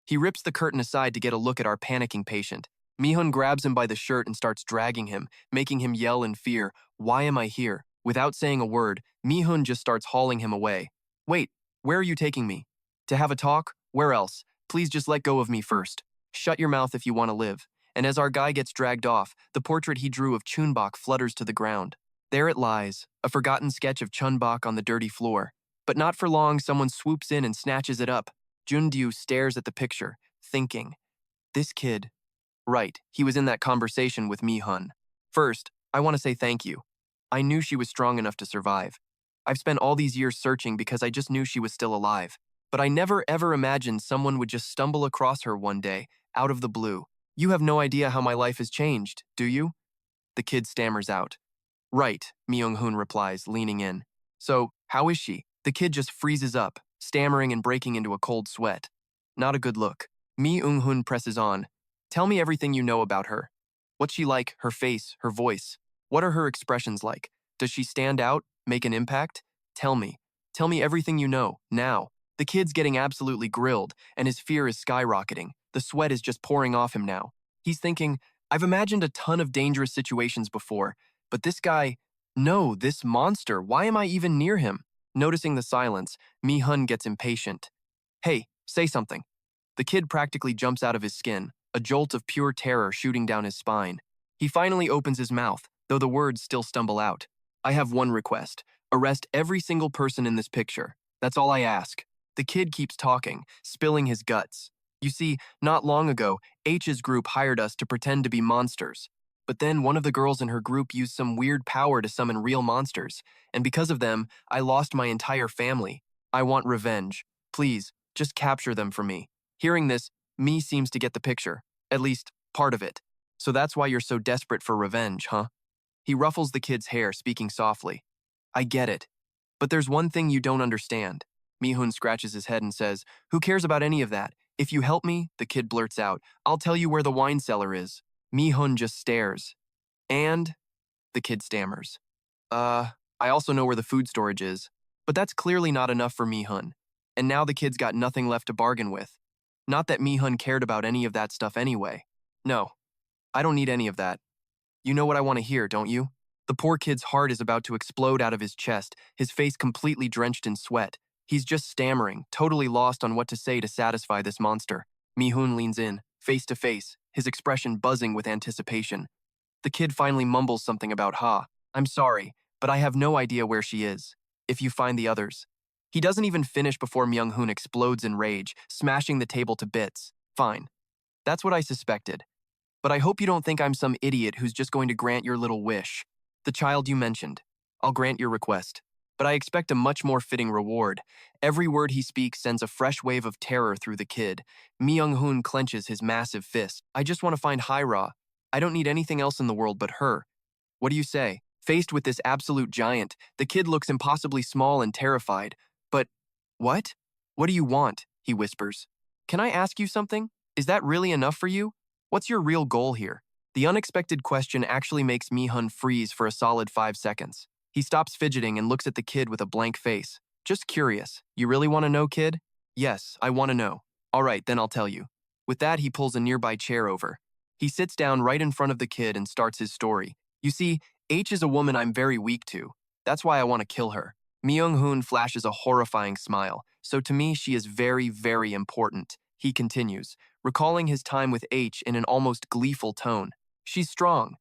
He rips the curtain aside to get a look at our panicking patient. Mi-hun grabs him by the shirt and starts dragging him, making him yell in fear, why am I here? Without saying a word, Mi-hun just starts hauling him away. Wait, where are you taking me? To have a talk? Where else? Please just let go of me first. Shut your mouth if you want to live. And as our guy gets dragged off, the portrait he drew of Chun-Bok flutters to the ground. There it lies, a forgotten sketch of Chun-Bok on the dirty floor. But not for long, someone swoops in and snatches it up. Jun-dyu stares at the picture, thinking, this kid. Right, he was in that conversation with Mi-hun. First, I want to say thank you. I knew she was strong enough to survive. I've spent all these years searching because I just knew she was still alive. But I never ever imagined someone would just stumble across her one day, out of the blue. You have no idea how my life has changed, do you? The kid stammers out. Right, Mi-hun replies, leaning in. So, how is she? The kid just freezes up, stammering and breaking into a cold sweat. Not a good look. Mi-hun presses on. Tell me everything you know about her. What's she like, her face, her voice? What are her expressions like? Does she stand out, make an impact? Tell me. Tell me everything you know, now. The kid's getting absolutely grilled, and his fear is skyrocketing. The sweat is just pouring off him now. He's thinking, I've imagined a ton of dangerous situations before, but this guy, no, this monster, why am I even near him? Noticing the silence, Mi-hun gets impatient. Hey, say something. The kid practically jumps out of his skin, a jolt of pure terror shooting down his spine. He finally opens his mouth, though the words still stumble out. I have one request. Arrest every single person in this picture. That's all I ask. The kid keeps talking, spilling his guts. You see, not long ago, H's group hired us to pretend to be monsters. But then one of the girls in her group used some weird power to summon real monsters, and because of them, I lost my entire family. I want revenge. Please, just capture them for me. Hearing this, Mi seems to get the picture, at least part of it. So that's why you're so desperate for revenge, huh? He ruffles the kid's hair, speaking softly. I get it. But there's one thing you don't understand. Mi-hun scratches his head and says, who cares about any of that? If you help me, the kid blurts out, I'll tell you where the wine cellar is. Mi-hun just stares. And? The kid stammers. I also know where the food storage is. But that's clearly not enough for Mi-hun. And now the kid's got nothing left to bargain with. Not that Mi-hun cared about any of that stuff anyway. No, I don't need any of that. You know what I want to hear, don't you? The poor kid's heart is about to explode out of his chest, his face completely drenched in sweat. He's just stammering, totally lost on what to say to satisfy this monster. Mi-hun leans in, face to face, his expression buzzing with anticipation. The kid finally mumbles something about Ha. I'm sorry, but I have no idea where she is. If you find the others. He doesn't even finish before Mi-hun explodes in rage, smashing the table to bits. Fine. That's what I suspected. But I hope you don't think I'm some idiot who's just going to grant your little wish. The child you mentioned. I'll grant your request. But I expect a much more fitting reward. Every word he speaks sends a fresh wave of terror through the kid. Mi-hun clenches his massive fist. I just want to find Hyra. I don't need anything else in the world but her. What do you say? Faced with this absolute giant, the kid looks impossibly small and terrified. But, what? What do you want? He whispers. Can I ask you something? Is that really enough for you? What's your real goal here? The unexpected question actually makes Mi-hun freeze for a solid 5 seconds. He stops fidgeting and looks at the kid with a blank face. Just curious. You really want to know, kid? Yes, I want to know. All right, then I'll tell you. With that, he pulls a nearby chair over. He sits down right in front of the kid and starts his story. You see, H is a woman I'm very weak to. That's why I want to kill her. Mi-hun flashes a horrifying smile. So to me, she is very, very important. He continues, recalling his time with H in an almost gleeful tone. She's strong.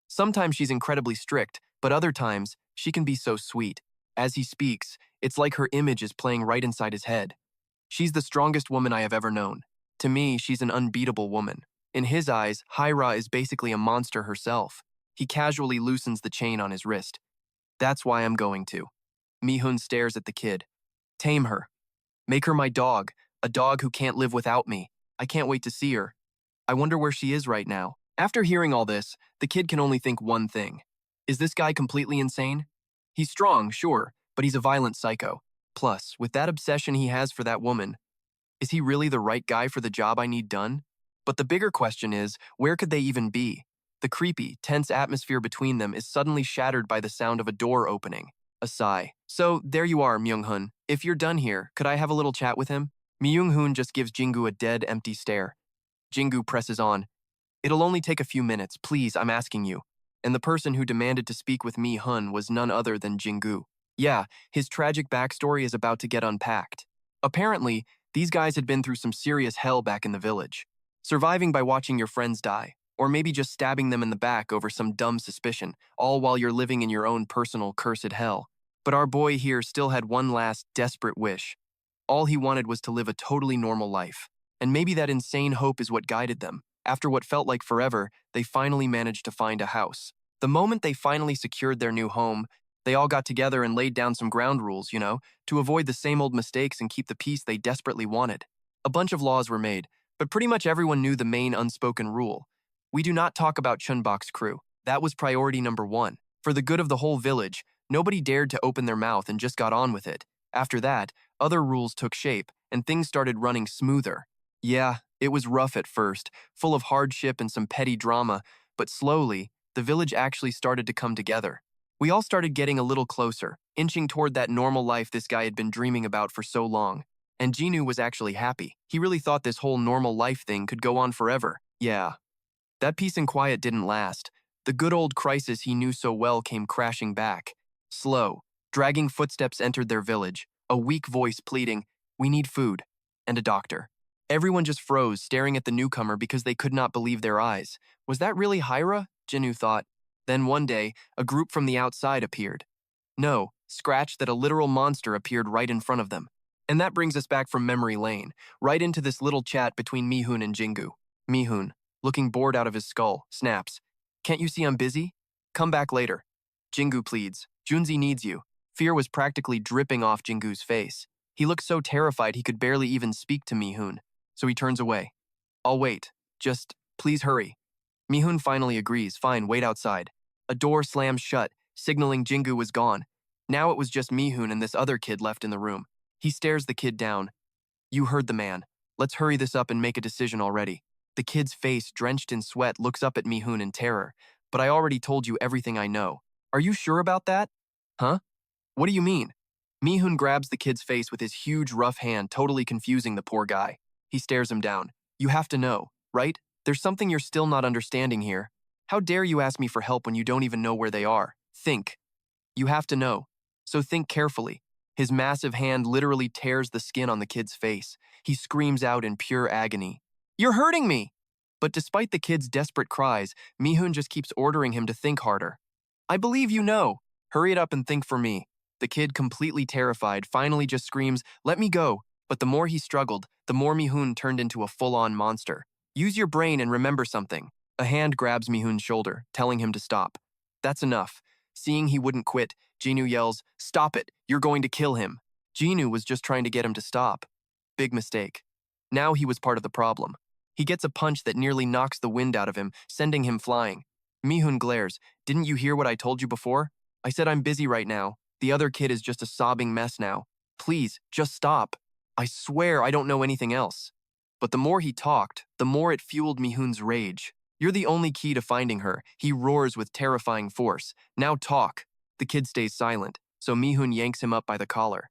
Sometimes she's incredibly strict, but other times, she can be so sweet. As he speaks, it's like her image is playing right inside his head. She's the strongest woman I have ever known. To me, she's an unbeatable woman. In his eyes, Hyra is basically a monster herself. He casually loosens the chain on his wrist. That's why I'm going to. Mi-hun stares at the kid. Tame her. Make her my dog, a dog who can't live without me. I can't wait to see her. I wonder where she is right now. After hearing all this, the kid can only think one thing. Is this guy completely insane? He's strong, sure, but he's a violent psycho. Plus, with that obsession he has for that woman, is he really the right guy for the job I need done? But the bigger question is, where could they even be? The creepy, tense atmosphere between them is suddenly shattered by the sound of a door opening. A sigh. So, there you are, Mi-hun. If you're done here, could I have a little chat with him? Mi-hun just gives Jingu a dead, empty stare. Jingu presses on. It'll only take a few minutes, please, I'm asking you. And the person who demanded to speak with Mi-hun was none other than Jingu. Yeah, his tragic backstory is about to get unpacked. Apparently, these guys had been through some serious hell back in the village. Surviving by watching your friends die, or maybe just stabbing them in the back over some dumb suspicion, all while you're living in your own personal cursed hell. But our boy here still had one last, desperate wish. All he wanted was to live a totally normal life. And maybe that insane hope is what guided them. After what felt like forever, they finally managed to find a house. The moment they finally secured their new home, they all got together and laid down some ground rules, to avoid the same old mistakes and keep the peace they desperately wanted. A bunch of laws were made, but pretty much everyone knew the main unspoken rule. We do not talk about Chun-Bok's crew. That was priority number one. For the good of the whole village, nobody dared to open their mouth and just got on with it. After that, other rules took shape, and things started running smoother. Yeah, it was rough at first, full of hardship and some petty drama, but slowly, the village actually started to come together. We all started getting a little closer, inching toward that normal life this guy had been dreaming about for so long. And Jingu was actually happy. He really thought this whole normal life thing could go on forever. Yeah. That peace and quiet didn't last. The good old crisis he knew so well came crashing back. Slow, dragging footsteps entered their village, a weak voice pleading, "We need food," and a doctor. Everyone just froze, staring at the newcomer because they could not believe their eyes. Was that really Hyra? Jingu thought. Then one day, a group from the outside appeared. No, scratch that a literal monster appeared right in front of them. And that brings us back from memory lane, right into this little chat between Mi-hun and Jingu. Mi-hun, looking bored out of his skull, snaps, "Can't you see I'm busy? Come back later." Jingu pleads, "Junzi needs you." Fear was practically dripping off Jingu's face. He looked so terrified he could barely even speak to Mi-hun, so he turns away. "I'll wait. Just, please hurry." Mi-hun finally agrees, "Fine, wait outside." A door slams shut, signaling Jingu was gone. Now it was just Mi-hun and this other kid left in the room. He stares the kid down. "You heard the man. Let's hurry this up and make a decision already." The kid's face, drenched in sweat, looks up at Mi-hun in terror. "But I already told you everything I know. Are you sure about that?" "Huh? What do you mean?" Mi-hun grabs the kid's face with his huge, rough hand, totally confusing the poor guy. He stares him down. "You have to know, right? There's something you're still not understanding here. How dare you ask me for help when you don't even know where they are? Think. You have to know. So think carefully." His massive hand literally tears the skin on the kid's face. He screams out in pure agony, "You're hurting me!" But despite the kid's desperate cries, Mi-hun just keeps ordering him to think harder. "I believe you know. Hurry it up and think for me." The kid, completely terrified, finally just screams, "Let me go." But the more he struggled, the more Mi-hun turned into a full-on monster. "Use your brain and remember something." A hand grabs Mi-hun's shoulder, telling him to stop. That's enough. Seeing he wouldn't quit, Jingu yells, "Stop it! You're going to kill him." Jingu was just trying to get him to stop. Big mistake. Now he was part of the problem. He gets a punch that nearly knocks the wind out of him, sending him flying. Mi-hun glares, "Didn't you hear what I told you before? I said I'm busy right now. The other kid is just a sobbing mess now. Please, just stop. I swear I don't know anything else." But the more he talked, the more it fueled Mi-hun's rage. "You're the only key to finding her," he roars with terrifying force. "Now talk." The kid stays silent, so Mi-hun yanks him up by the collar.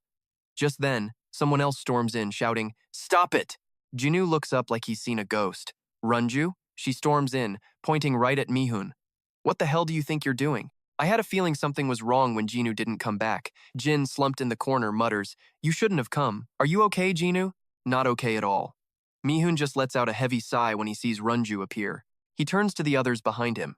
Just then, someone else storms in, shouting, "Stop it!" Jingu looks up like he's seen a ghost. "Runju?" She storms in, pointing right at Mi-hun. "What the hell do you think you're doing?" I had a feeling something was wrong when Jingu didn't come back. Jin, slumped in the corner, mutters, "You shouldn't have come. Are you okay, Jingu?" "Not okay at all." Mi-hun just lets out a heavy sigh when he sees Runju appear. He turns to the others behind him.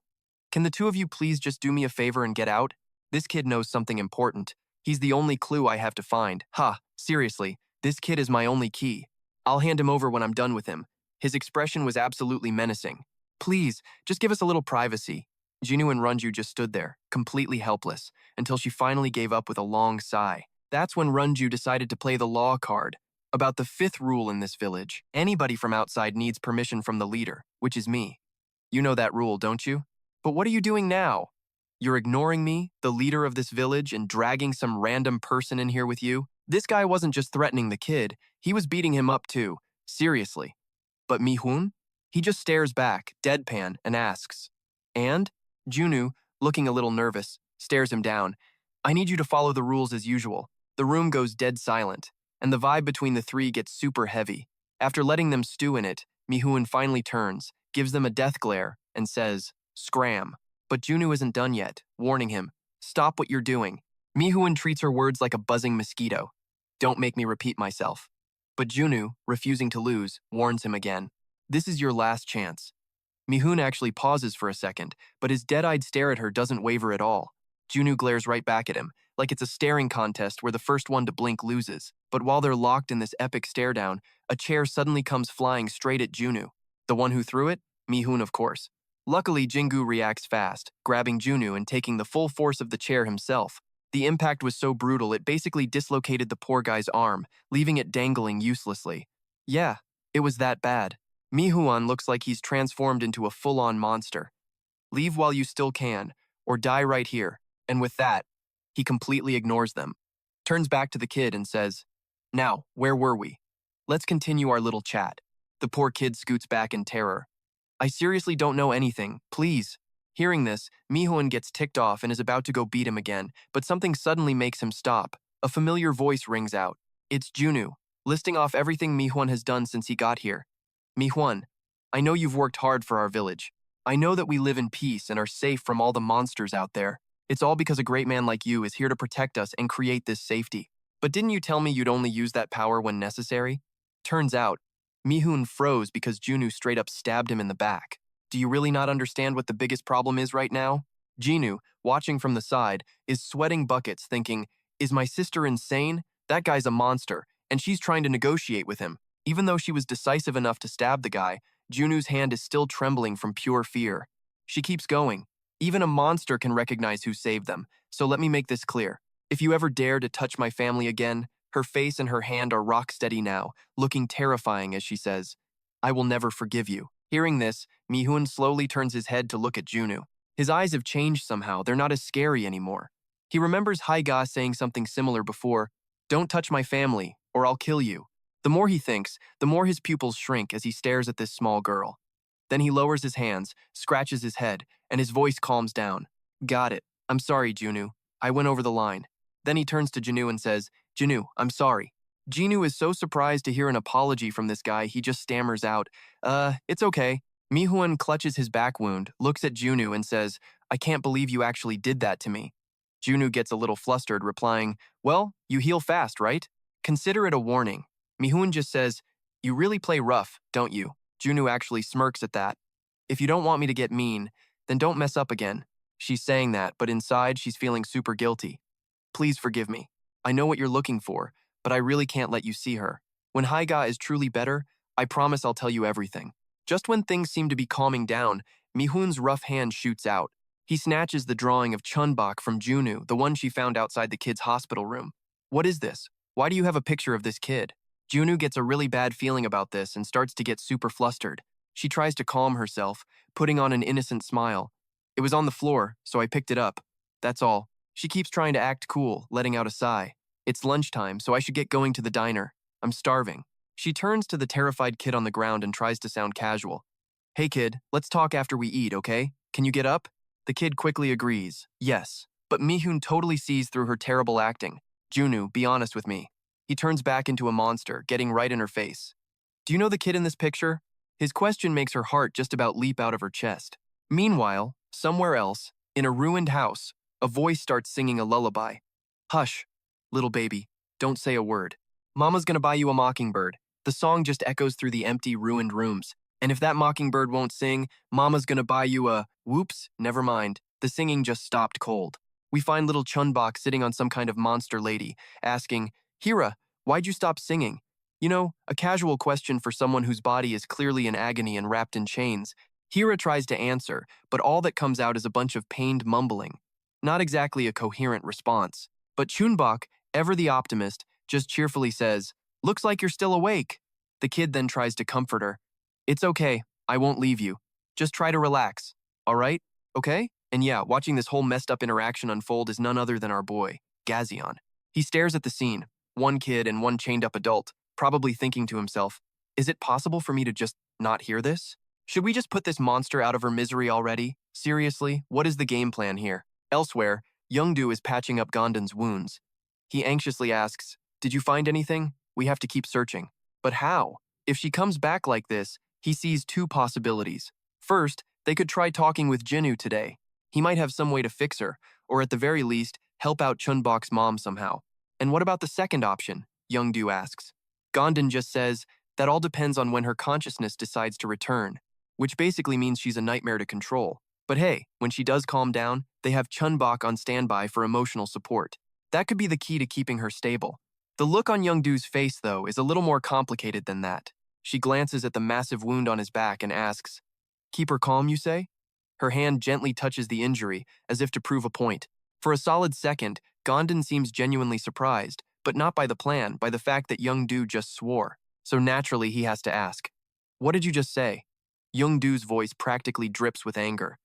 "Can the two of you please just do me a favor and get out? This kid knows something important. He's the only clue I have to find." "Ha, seriously, this kid is my only key. I'll hand him over when I'm done with him." His expression was absolutely menacing. "Please, just give us a little privacy." Jingu and Runju just stood there, completely helpless, until she finally gave up with a long sigh. That's when Runju decided to play the law card. About the fifth rule in this village, anybody from outside needs permission from the leader, which is me. You know that rule, don't you? But what are you doing now? You're ignoring me, the leader of this village, and dragging some random person in here with you? This guy wasn't just threatening the kid, he was beating him up too. Seriously. But Mi-hun? He just stares back, deadpan, and asks. And? Junwoo, looking a little nervous, stares him down. I need you to follow the rules as usual. The room goes dead silent, and the vibe between the three gets super heavy. After letting them stew in it, Mi-hun finally turns, gives them a death glare, and says, Scram. But Junwoo isn't done yet, warning him, Stop what you're doing. Mi-hun treats her words like a buzzing mosquito. Don't make me repeat myself. But Junwoo, refusing to lose, warns him again. This is your last chance. Mi-hun actually pauses for a second, but his dead-eyed stare at her doesn't waver at all. Junwoo glares right back at him, like it's a staring contest where the first one to blink loses. But while they're locked in this epic stare-down, a chair suddenly comes flying straight at Junwoo. The one who threw it? Mi-hun, of course. Luckily, Jingu reacts fast, grabbing Junwoo and taking the full force of the chair himself. The impact was so brutal it basically dislocated the poor guy's arm, leaving it dangling uselessly. Yeah, it was that bad. Mi-hun looks like he's transformed into a full-on monster. Leave while you still can, or die right here. And with that, he completely ignores them. Turns back to the kid and says, Now, where were we? Let's continue our little chat. The poor kid scoots back in terror. I seriously don't know anything, please. Hearing this, Mi-hun gets ticked off and is about to go beat him again, but something suddenly makes him stop. A familiar voice rings out. It's Junwoo, listing off everything Mi-hun has done since he got here. Mi-hun, I know you've worked hard for our village. I know that we live in peace and are safe from all the monsters out there. It's all because a great man like you is here to protect us and create this safety. But didn't you tell me you'd only use that power when necessary? Turns out, Mi-hun froze because Junwoo straight up stabbed him in the back. Do you really not understand what the biggest problem is right now? Junwoo, watching from the side, is sweating buckets thinking, Is my sister insane? That guy's a monster, and she's trying to negotiate with him. Even though she was decisive enough to stab the guy, Junwoo's hand is still trembling from pure fear. She keeps going. Even a monster can recognize who saved them, so let me make this clear. If you ever dare to touch my family again, her face and her hand are rock steady now, looking terrifying as she says, I will never forgive you. Hearing this, Mi-hun slowly turns his head to look at Junwoo. His eyes have changed somehow, they're not as scary anymore. He remembers Haega saying something similar before, Don't touch my family, or I'll kill you. The more he thinks, the more his pupils shrink as he stares at this small girl. Then he lowers his hands, scratches his head, and his voice calms down. Got it. I'm sorry, Junwoo. I went over the line. Then he turns to Junwoo and says, Junwoo, I'm sorry. Junwoo is so surprised to hear an apology from this guy, he just stammers out, it's okay. Mi-hun clutches his back wound, looks at Junwoo and says, I can't believe you actually did that to me. Junwoo gets a little flustered, replying, Well, you heal fast, right? Consider it a warning. Mi-hun just says, You really play rough, don't you? Junwoo actually smirks at that. If you don't want me to get mean, then don't mess up again. She's saying that, but inside she's feeling super guilty. Please forgive me. I know what you're looking for, but I really can't let you see her. When Haega is truly better, I promise I'll tell you everything. Just when things seem to be calming down, Mi-hun's rough hand shoots out. He snatches the drawing of Chun-Bok from Junwoo, the one she found outside the kid's hospital room. What is this? Why do you have a picture of this kid? Junwoo gets a really bad feeling about this and starts to get super flustered. She tries to calm herself, putting on an innocent smile. It was on the floor, so I picked it up. That's all. She keeps trying to act cool, letting out a sigh. It's lunchtime, so I should get going to the diner. I'm starving. She turns to the terrified kid on the ground and tries to sound casual. Hey kid, let's talk after we eat, okay? Can you get up? The kid quickly agrees, yes. But Mi-hun totally sees through her terrible acting. Junwoo, be honest with me. He turns back into a monster, getting right in her face. Do you know the kid in this picture? His question makes her heart just about leap out of her chest. Meanwhile, somewhere else, in a ruined house, a voice starts singing a lullaby. Hush, little baby, don't say a word. Mama's gonna buy you a mockingbird. The song just echoes through the empty, ruined rooms. And if that mockingbird won't sing, Mama's gonna buy you a… Whoops, never mind. The singing just stopped cold. We find little Chun-Bok sitting on some kind of monster lady, asking, Hira, why'd you stop singing? You know, a casual question for someone whose body is clearly in agony and wrapped in chains. Hira tries to answer, but all that comes out is a bunch of pained mumbling. Not exactly a coherent response. But Chun-Bok, ever the optimist, just cheerfully says, Looks like you're still awake. The kid then tries to comfort her. It's okay, I won't leave you. Just try to relax, all right? Okay? And yeah, watching this whole messed up interaction unfold is none other than our boy, Gazion. He stares at the scene, one kid and one chained-up adult, probably thinking to himself, is it possible for me to just not hear this? Should we just put this monster out of her misery already? Seriously, what is the game plan here? Elsewhere, Young-do is patching up Gom-don's wounds. He anxiously asks, did you find anything? We have to keep searching. But how? If she comes back like this, he sees two possibilities. First, they could try talking with Jinwoo today. He might have some way to fix her, or at the very least, help out Chun-Bok's mom somehow. And what about the second option? Young-do asks. Gom-don just says, that all depends on when her consciousness decides to return, which basically means she's a nightmare to control. But hey, when she does calm down, they have Chun-Bok on standby for emotional support. That could be the key to keeping her stable. The look on Young-do's face, though, is a little more complicated than that. She glances at the massive wound on his back and asks, keep her calm, you say? Her hand gently touches the injury, as if to prove a point. For a solid second, Gom-don seems genuinely surprised, but not by the plan, by the fact that Young-do just swore. So naturally, he has to ask, what did you just say? Young-do's voice practically drips with anger.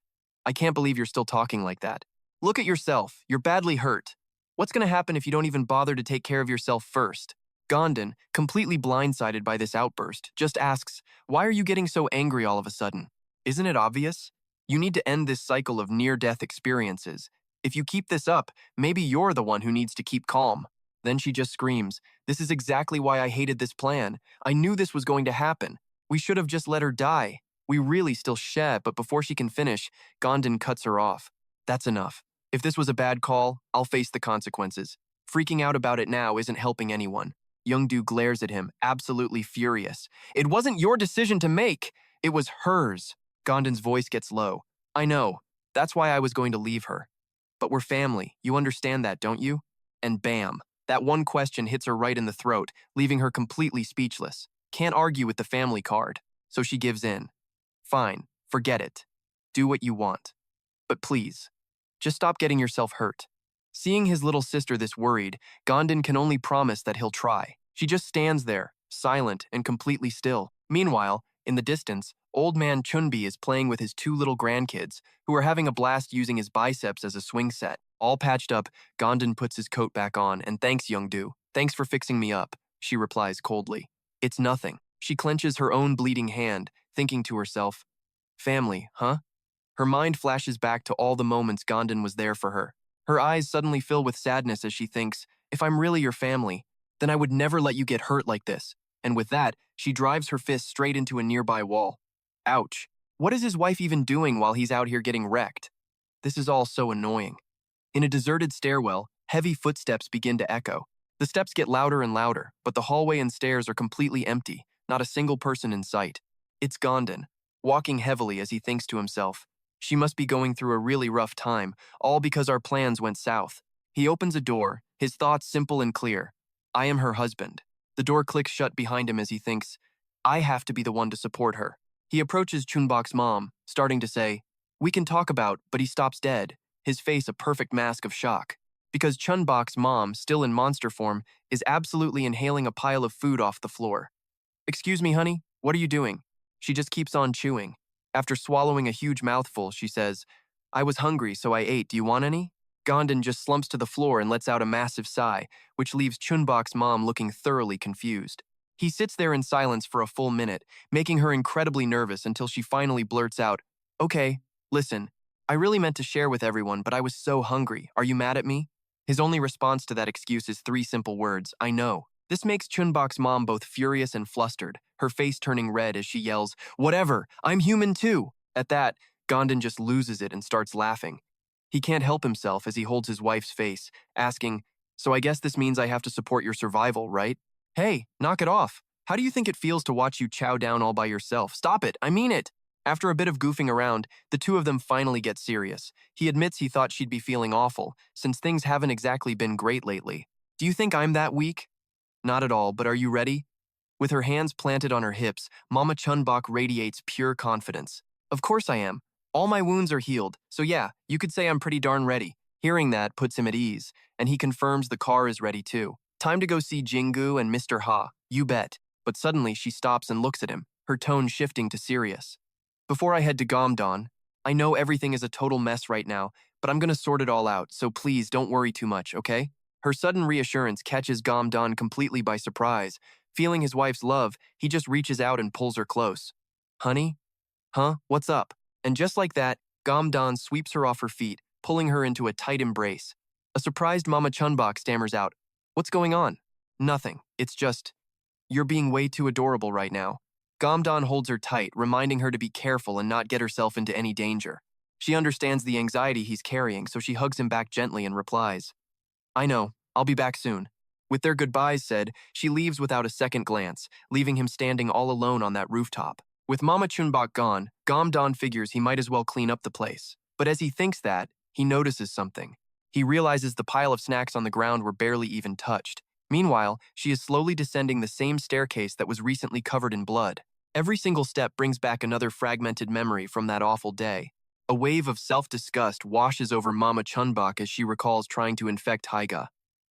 I can't believe you're still talking like that. Look at yourself, you're badly hurt. What's gonna happen if you don't even bother to take care of yourself first? Gom-don, completely blindsided by this outburst, just asks, why are you getting so angry all of a sudden? Isn't it obvious? You need to end this cycle of near-death experiences. If you keep this up, maybe you're the one who needs to keep calm. Then she just screams, this is exactly why I hated this plan. I knew this was going to happen. We should have just let her die. We really still shed, but before she can finish, Gom-don cuts her off. That's enough. If this was a bad call, I'll face the consequences. Freaking out about it now isn't helping anyone. Young-do glares at him, absolutely furious. It wasn't your decision to make. It was hers. Gom-don's voice gets low. I know. That's why I was going to leave her. But we're family. You understand that, don't you? And bam. That one question hits her right in the throat, leaving her completely speechless. Can't argue with the family card. So she gives in. Fine. Forget it. Do what you want. But please, just stop getting yourself hurt. Seeing his little sister this worried, Gom-don can only promise that he'll try. She just stands there, silent and completely still. Meanwhile, in the distance, old man Chun-Bok is playing with his two little grandkids, who are having a blast using his biceps as a swing set. All patched up, Gom-don puts his coat back on and thanks Young-do. Thanks for fixing me up, she replies coldly. It's nothing. She clenches her own bleeding hand, thinking to herself, family, huh? Her mind flashes back to all the moments Gom-don was there for her. Her eyes suddenly fill with sadness as she thinks, if I'm really your family, then I would never let you get hurt like this. And with that, she drives her fist straight into a nearby wall. Ouch. What is his wife even doing while he's out here getting wrecked? This is all so annoying. In a deserted stairwell, heavy footsteps begin to echo. The steps get louder and louder, but the hallway and stairs are completely empty, not a single person in sight. It's Gom-don, walking heavily as he thinks to himself, she must be going through a really rough time, all because our plans went south. He opens a door, his thoughts simple and clear. I am her husband. The door clicks shut behind him as he thinks, I have to be the one to support her. He approaches Chun-Bok's mom, starting to say, we can talk about, but he stops dead, his face a perfect mask of shock. Because Chun-Bok's mom, still in monster form, is absolutely inhaling a pile of food off the floor. Excuse me, honey, what are you doing? She just keeps on chewing. After swallowing a huge mouthful, she says, I was hungry, so I ate. Do you want any? Gom-don just slumps to the floor and lets out a massive sigh, which leaves Chun-Bok's mom looking thoroughly confused. He sits there in silence for a full minute, making her incredibly nervous until she finally blurts out, okay, listen, I really meant to share with everyone, but I was so hungry. Are you mad at me? His only response to that excuse is three simple words, I know. This makes Chun-Bok's mom both furious and flustered, her face turning red as she yells, whatever, I'm human too. At that, Gom-don just loses it and starts laughing. He can't help himself as he holds his wife's face, asking, so I guess this means I have to support your survival, right? Hey, knock it off. How do you think it feels to watch you chow down all by yourself? Stop it, I mean it. After a bit of goofing around, the two of them finally get serious. He admits he thought she'd be feeling awful, since things haven't exactly been great lately. Do you think I'm that weak? Not at all, but are you ready? With her hands planted on her hips, Mama Chun-Bok radiates pure confidence. Of course I am. All my wounds are healed, so yeah, you could say I'm pretty darn ready. Hearing that puts him at ease, and he confirms the car is ready too. Time to go see Jingu and Mr. Ha, you bet. But suddenly she stops and looks at him, her tone shifting to serious. Before I head to Gom-don, I know everything is a total mess right now, but I'm gonna sort it all out, so please don't worry too much, okay? Her sudden reassurance catches Gom-don completely by surprise. Feeling his wife's love, he just reaches out and pulls her close. Honey? Huh? What's up? And just like that, Gom-don sweeps her off her feet, pulling her into a tight embrace. A surprised Mama Chun-Bok stammers out, "What's going on?" "Nothing. It's just, you're being way too adorable right now." Gom-don holds her tight, reminding her to be careful and not get herself into any danger. She understands the anxiety he's carrying, so she hugs him back gently and replies, "I know. I'll be back soon." With their goodbyes said, she leaves without a second glance, leaving him standing all alone on that rooftop. With Mama Chun-Bok gone, Gom-don figures he might as well clean up the place. But as he thinks that, he notices something. He realizes the pile of snacks on the ground were barely even touched. Meanwhile, she is slowly descending the same staircase that was recently covered in blood. Every single step brings back another fragmented memory from that awful day. A wave of self-disgust washes over Mama Chun-Bok as she recalls trying to infect Haiga.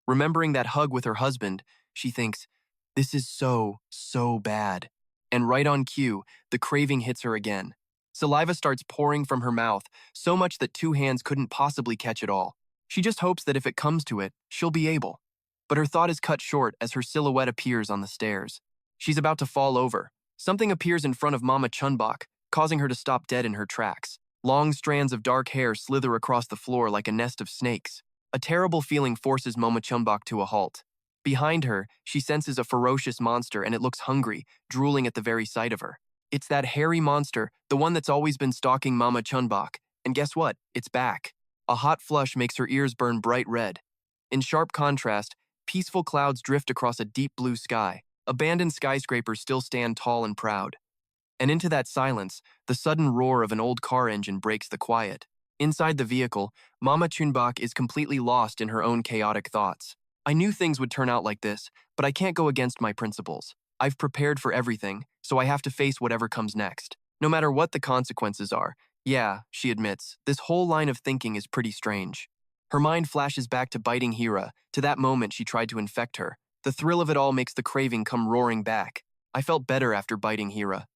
Remembering that hug with her husband, she thinks, "This is so bad." And right on cue, the craving hits her again. Saliva starts pouring from her mouth, so much that two hands couldn't possibly catch it all. She just hopes that if it comes to it, she'll be able. But her thought is cut short as her silhouette appears on the stairs. She's about to fall over. Something appears in front of Mama Chun-Bok, causing her to stop dead in her tracks. Long strands of dark hair slither across the floor like a nest of snakes. A terrible feeling forces Mama Chun-Bok to a halt. Behind her, she senses a ferocious monster and it looks hungry, drooling at the very sight of her. It's that hairy monster, the one that's always been stalking Mama Chun-Bok. And guess what? It's back. A hot flush makes her ears burn bright red. In sharp contrast, peaceful clouds drift across a deep blue sky. Abandoned skyscrapers still stand tall and proud. And into that silence, the sudden roar of an old car engine breaks the quiet. Inside the vehicle, Mama Chun-Bok is completely lost in her own chaotic thoughts. "I knew things would turn out like this, but I can't go against my principles. I've prepared for everything, so I have to face whatever comes next. No matter what the consequences are." Yeah, she admits, this whole line of thinking is pretty strange. Her mind flashes back to biting Hira, to that moment she tried to infect her. The thrill of it all makes the craving come roaring back. "I felt better after biting Hira.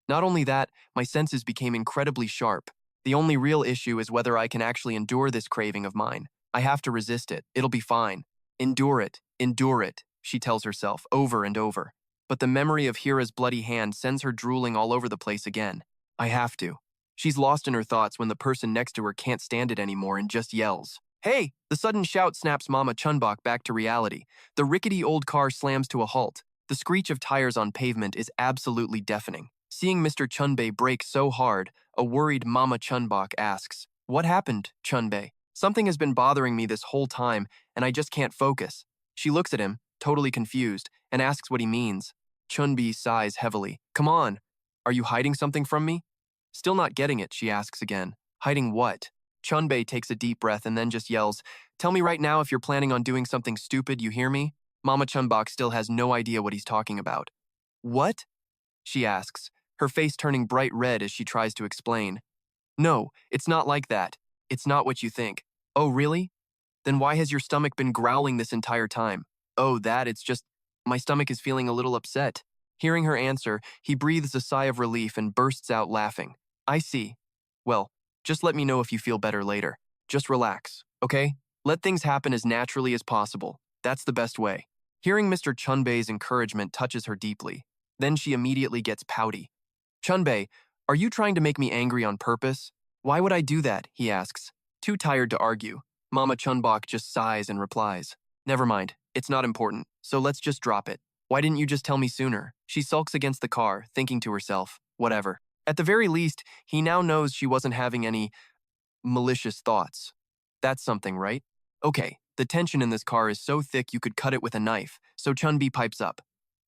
Not only that, my senses became incredibly sharp. The only real issue is whether I can actually endure this craving of mine. I have to resist it. It'll be fine. Endure it," she tells herself over and over. But the memory of Hira's bloody hand sends her drooling all over the place again. "I have to." She's lost in her thoughts when the person next to her can't stand it anymore and just yells, "Hey!" The sudden shout snaps Mama Chun-Bok back to reality. The rickety old car slams to a halt. The screech of tires on pavement is absolutely deafening. Seeing Mr. Chun-Bei brake so hard, a worried Mama Chun-Bok asks, "What happened, Chun-Bei? Something has been bothering me this whole time, and I just can't focus." She looks at him, totally confused, and asks what he means. Chun-Bei sighs heavily. "Come on. Are you hiding something from me?" Still not getting it, she asks again. "Hiding what?" Chun-Bei takes a deep breath and then just yells, "Tell me right now if you're planning on doing something stupid, you hear me?" Mama Chun-Bok still has no idea what he's talking about. "What?" she asks, her face turning bright red as she tries to explain. "No, it's not like that. It's not what you think." "Oh, really? Then why has your stomach been growling this entire time?" "Oh, it's just, my stomach is feeling a little upset." Hearing her answer, he breathes a sigh of relief and bursts out laughing. "I see. Well, just let me know if you feel better later. Just relax, okay? Let things happen as naturally as possible. That's the best way." Hearing Mr. Chun-Bei's encouragement touches her deeply. Then she immediately gets pouty. "Chun-Bei, are you trying to make me angry on purpose?" "Why would I do that?" he asks. Too tired to argue, Mama Chun-Bok just sighs and replies, "Never mind, it's not important, so let's just drop it. Why didn't you just tell me sooner?" She sulks against the car, thinking to herself, whatever. At the very least, he now knows she wasn't having any malicious thoughts. That's something, right? Okay, the tension in this car is so thick you could cut it with a knife, so Chun-Bei pipes up.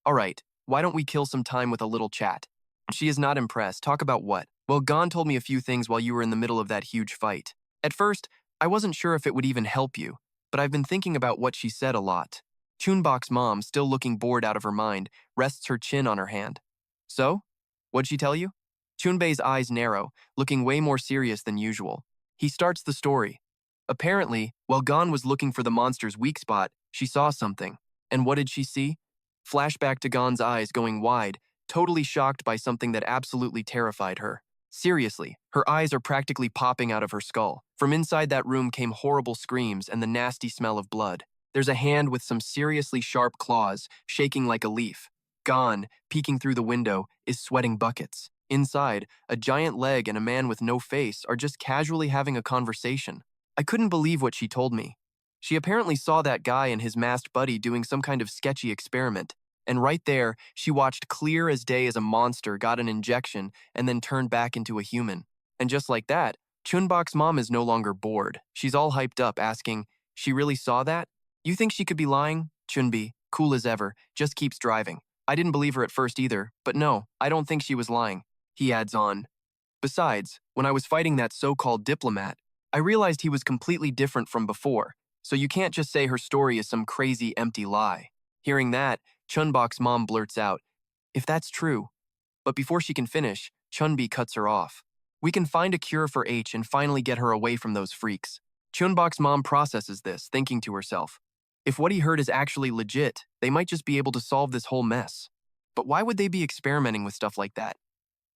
"All right, why don't we kill some time with a little chat?" She is not impressed. "Talk about what?" "Well, Gon told me a few things while you were in the middle of that huge fight. At first, I wasn't sure if it would even help you, but I've been thinking about what she said a lot." Chun-Bok's mom, still looking bored out of her mind, rests her chin on her hand. "So? What'd she tell you?" Chun-Bei's eyes narrow, looking way more serious than usual. He starts the story. Apparently, while Gon was looking for the monster's weak spot, she saw something. And what did she see? Flashback to Gon's eyes going wide, totally shocked by something that absolutely terrified her. Seriously, her eyes are practically popping out of her skull. From inside that room came horrible screams and the nasty smell of blood. There's a hand with some seriously sharp claws, shaking like a leaf. Gon, peeking through the window, is sweating buckets. Inside, a giant leg and a man with no face are just casually having a conversation. I couldn't believe what she told me. She apparently saw that guy and his masked buddy doing some kind of sketchy experiment, and right there, she watched clear as day as a monster got an injection and then turned back into a human. And just like that, Chun-Bok's mom is no longer bored. She's all hyped up, asking, "She really saw that? You think she could be lying?" Chun-Bi, cool as ever, just keeps driving. I didn't believe her at first either, but no, I don't think she was lying. He adds on. Besides, when I was fighting that so-called diplomat, I realized he was completely different from before, so you can't just say her story is some crazy, empty lie. Hearing that, Chun-Bok's mom blurts out, "If that's true." But before she can finish, Chun-Bi cuts her off. "We can find a cure for H and finally get her away from those freaks." Chun-Bok's mom processes this, thinking to herself, if what he heard is actually legit, they might just be able to solve this whole mess. But why would they be experimenting with stuff like that?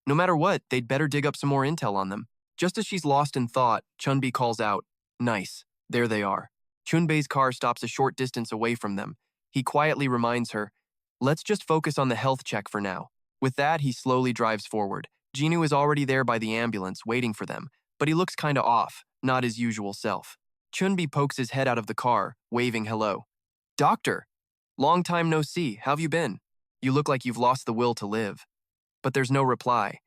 No matter what, they'd better dig up some more intel on them. Just as she's lost in thought, Chun-Bi calls out, "Nice, there they are." Chun-Bei's car stops a short distance away from them. He quietly reminds her, "Let's just focus on the health check for now." With that, he slowly drives forward. Jinwoo is already there by the ambulance, waiting for them, but he looks kinda off, not his usual self. Chun-Bi pokes his head out of the car, waving hello. "Doctor! Long time no see, how've you been? You look like you've lost the will to live." But there's no reply,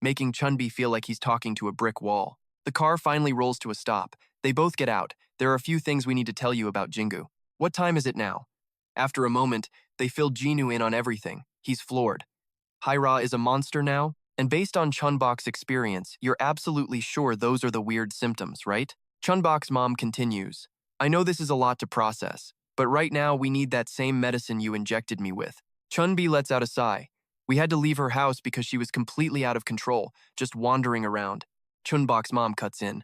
making Chun-Bi feel like he's talking to a brick wall. The car finally rolls to a stop. They both get out. "There are a few things we need to tell you about Jingu." "What time is it now?" After a moment, they fill Jinwoo in on everything. He's floored. "Hyra is a monster now? And based on Chun-Bok's experience, you're absolutely sure those are the weird symptoms, right?" Chun-Bok's mom continues, "I know this is a lot to process, but right now we need that same medicine you injected me with." Chun-Bi lets out a sigh. "We had to leave her house because she was completely out of control, just wandering around." Chun-Bok's mom cuts in.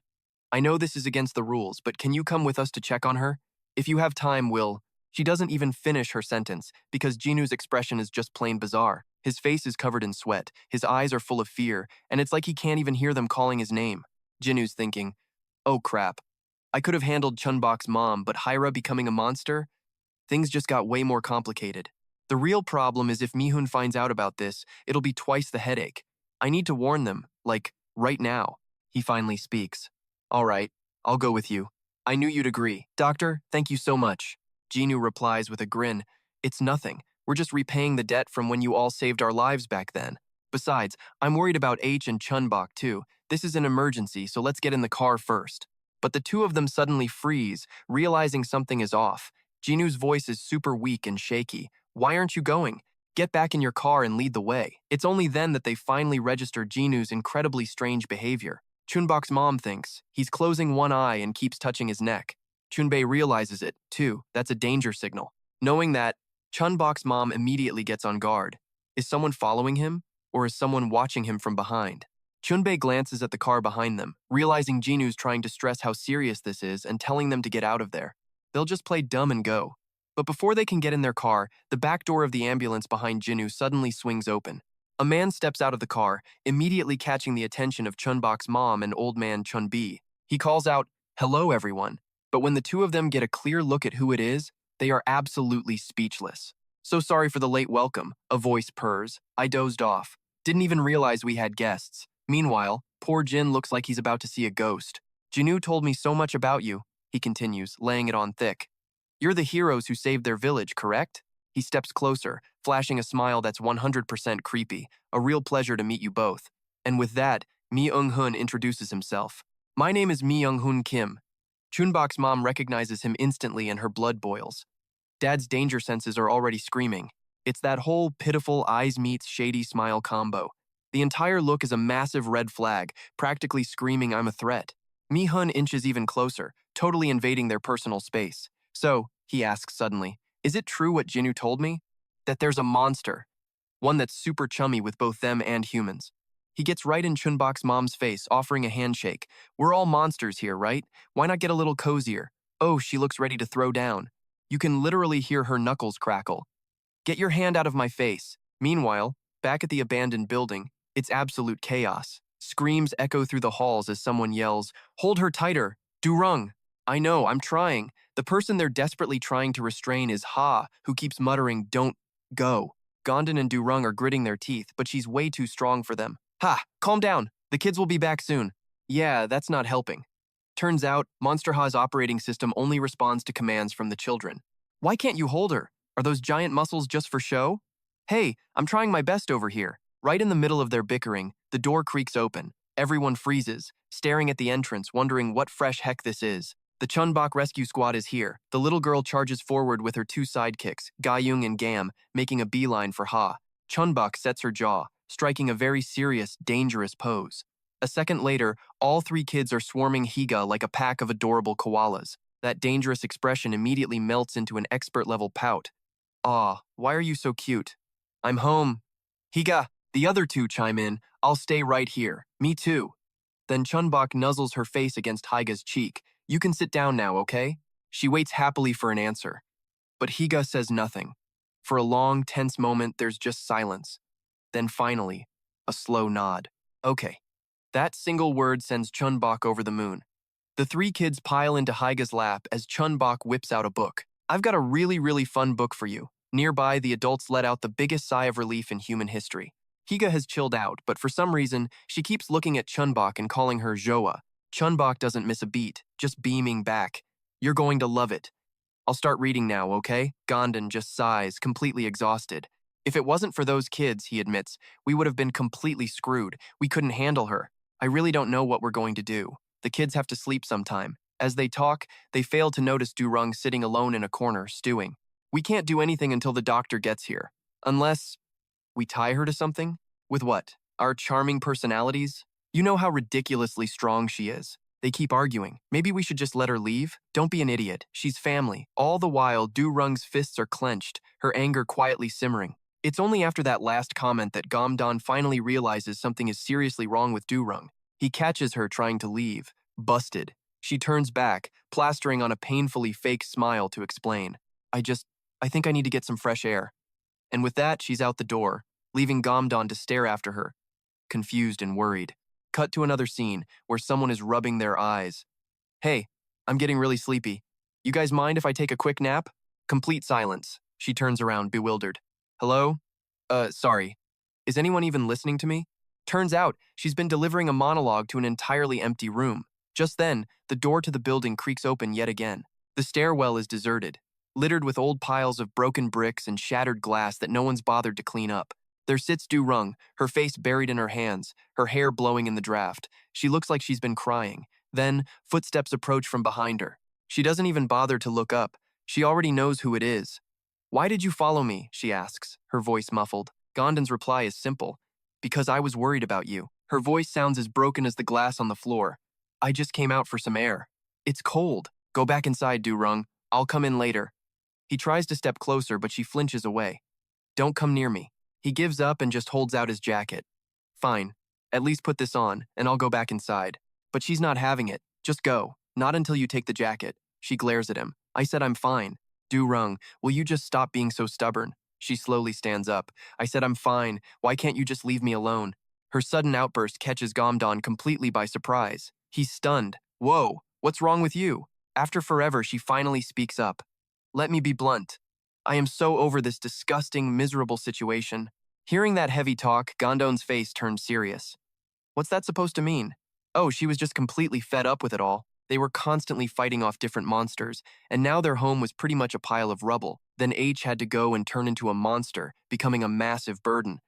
"I know this is against the rules, but can you come with us to check on her? If you have time, we'll—" She doesn't even finish her sentence because Jinwoo's expression is just plain bizarre. His face is covered in sweat, his eyes are full of fear, and it's like he can't even hear them calling his name. Jinwoo's thinking, "Oh crap. I could have handled Chun-Bok's mom, but Hyra becoming a monster? Things just got way more complicated. The real problem is if Mi-hun finds out about this, it'll be twice the headache. I need to warn them, like, right now." He finally speaks. "All right, I'll go with you. I knew you'd agree. Doctor, thank you so much." Jinwoo replies with a grin, "It's nothing. We're just repaying the debt from when you all saved our lives back then. Besides, I'm worried about H and Chun-Bok too. This is an emergency, so let's get in the car first." But the two of them suddenly freeze, realizing something is off. Jinwoo's voice is super weak and shaky. "Why aren't you going? Get back in your car and lead the way." It's only then that they finally register Jinwoo's incredibly strange behavior. Chun-Bok's mom thinks he's closing one eye and keeps touching his neck. Chun-Bei realizes it, too. That's a danger signal. Knowing that, Chun-Bok's mom immediately gets on guard. Is someone following him, or is someone watching him from behind? Chun-Bei glances at the car behind them, realizing Jinwoo's trying to stress how serious this is and telling them to get out of there. They'll just play dumb and go. But before they can get in their car, the back door of the ambulance behind Jinwoo suddenly swings open. A man steps out of the car, immediately catching the attention of Chun-Bok's mom and old man Chun-Bi. He calls out, "Hello, everyone." But when the two of them get a clear look at who it is, they are absolutely speechless. "So sorry for the late welcome," a voice purrs. "I dozed off. Didn't even realize we had guests." Meanwhile, poor Jin looks like he's about to see a ghost. "Jinwoo told me so much about you," he continues, laying it on thick. "You're the heroes who saved their village, correct?" He steps closer, flashing a smile that's 100% creepy. "A real pleasure to meet you both." And with that, Mi-hun introduces himself. "My name is Mi-hun Kim." Chun-Bok's mom recognizes him instantly and her blood boils. Dad's danger senses are already screaming. It's that whole pitiful eyes meets shady smile combo. The entire look is a massive red flag, practically screaming I'm a threat. Mi-hun inches even closer, totally invading their personal space. "So," he asks suddenly, "is it true what Jinwoo told me? That there's a monster. One that's super chummy with both them and humans." He gets right in Chun-Bok's mom's face, offering a handshake. "We're all monsters here, right? Why not get a little cozier?" Oh, she looks ready to throw down. You can literally hear her knuckles crackle. "Get your hand out of my face." Meanwhile, back at the abandoned building, it's absolute chaos. Screams echo through the halls as someone yells, "Hold her tighter! Durung!" I know, I'm trying. The person they're desperately trying to restrain is Ha, who keeps muttering, don't go. Gom-don and Du-rung are gritting their teeth, but she's way too strong for them. Ha, calm down. The kids will be back soon. Yeah, that's not helping. Turns out, Monster Ha's operating system only responds to commands from the children. Why can't you hold her? Are those giant muscles just for show? Hey, I'm trying my best over here. Right in the middle of their bickering, the door creaks open. Everyone freezes, staring at the entrance, wondering what fresh heck this is. The Chun-Bok rescue squad is here. The little girl charges forward with her two sidekicks, Ga-young and Gam, making a beeline for Ha. Chun-Bok sets her jaw, striking a very serious, dangerous pose. A second later, all three kids are swarming Higa like a pack of adorable koalas. That dangerous expression immediately melts into an expert-level pout. Aw, why are you so cute? I'm home. Higa, the other two chime in. I'll stay right here. Me too. Then Chun-Bok nuzzles her face against Higa's cheek. You can sit down now, okay? She waits happily for an answer. But Higa says nothing. For a long, tense moment, there's just silence. Then finally, a slow nod. Okay. That single word sends Chun-Bok over the moon. The three kids pile into Higa's lap as Chun-Bok whips out a book. I've got a really fun book for you. Nearby, the adults let out the biggest sigh of relief in human history. Higa has chilled out, but for some reason, she keeps looking at Chun-Bok and calling her Joa. Chun-Bok doesn't miss a beat, just beaming back. You're going to love it. I'll start reading now, okay? Gom-don just sighs, completely exhausted. If it wasn't for those kids, he admits, we would have been completely screwed. We couldn't handle her. I really don't know what we're going to do. The kids have to sleep sometime. As they talk, they fail to notice Du-rung sitting alone in a corner, stewing. We can't do anything until the doctor gets here. Unless we tie her to something? With what? Our charming personalities? You know how ridiculously strong she is. They keep arguing. Maybe we should just let her leave? Don't be an idiot. She's family. All the while, Du-rung's fists are clenched, her anger quietly simmering. It's only after that last comment that Gom-don finally realizes something is seriously wrong with Du-rung. He catches her trying to leave. Busted. She turns back, plastering on a painfully fake smile to explain. I think I need to get some fresh air. And with that, she's out the door, leaving Gom-don to stare after her, confused and worried. Cut to another scene where someone is rubbing their eyes. Hey, I'm getting really sleepy. You guys mind if I take a quick nap? Complete silence. She turns around, bewildered. Hello? Sorry. Is anyone even listening to me? Turns out, she's been delivering a monologue to an entirely empty room. Just then, the door to the building creaks open yet again. The stairwell is deserted, littered with old piles of broken bricks and shattered glass that no one's bothered to clean up. There sits Du-rung, her face buried in her hands, her hair blowing in the draft. She looks like she's been crying. Then, footsteps approach from behind her. She doesn't even bother to look up. She already knows who it is. Why did you follow me? She asks, her voice muffled. Gom-don's reply is simple. Because I was worried about you. Her voice sounds as broken as the glass on the floor. I just came out for some air. It's cold. Go back inside, Du-rung. I'll come in later. He tries to step closer, but she flinches away. Don't come near me. He gives up and just holds out his jacket. Fine. At least put this on, and I'll go back inside. But she's not having it. Just go. Not until you take the jacket. She glares at him. I said I'm fine. Du-rung, will you just stop being so stubborn? She slowly stands up. I said I'm fine. Why can't you just leave me alone? Her sudden outburst catches Gom-don completely by surprise. He's stunned. Whoa, what's wrong with you? After forever, she finally speaks up. Let me be blunt. I am so over this disgusting, miserable situation. Hearing that heavy talk, Gom-don's face turned serious. What's that supposed to mean? Oh, she was just completely fed up with it all. They were constantly fighting off different monsters, and now their home was pretty much a pile of rubble. Then H had to go and turn into a monster, becoming a massive burden.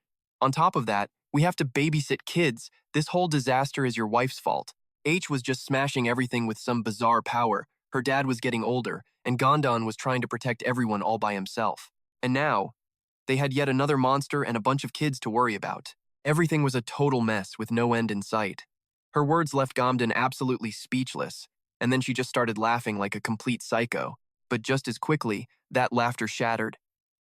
On top of that, we have to babysit kids. This whole disaster is your wife's fault. H was just smashing everything with some bizarre power. Her dad was getting older, and Gom-don was trying to protect everyone all by himself. And now, they had yet another monster and a bunch of kids to worry about. Everything was a total mess with no end in sight. Her words left Gom-don absolutely speechless, and then she just started laughing like a complete psycho. But just as quickly, that laughter shattered,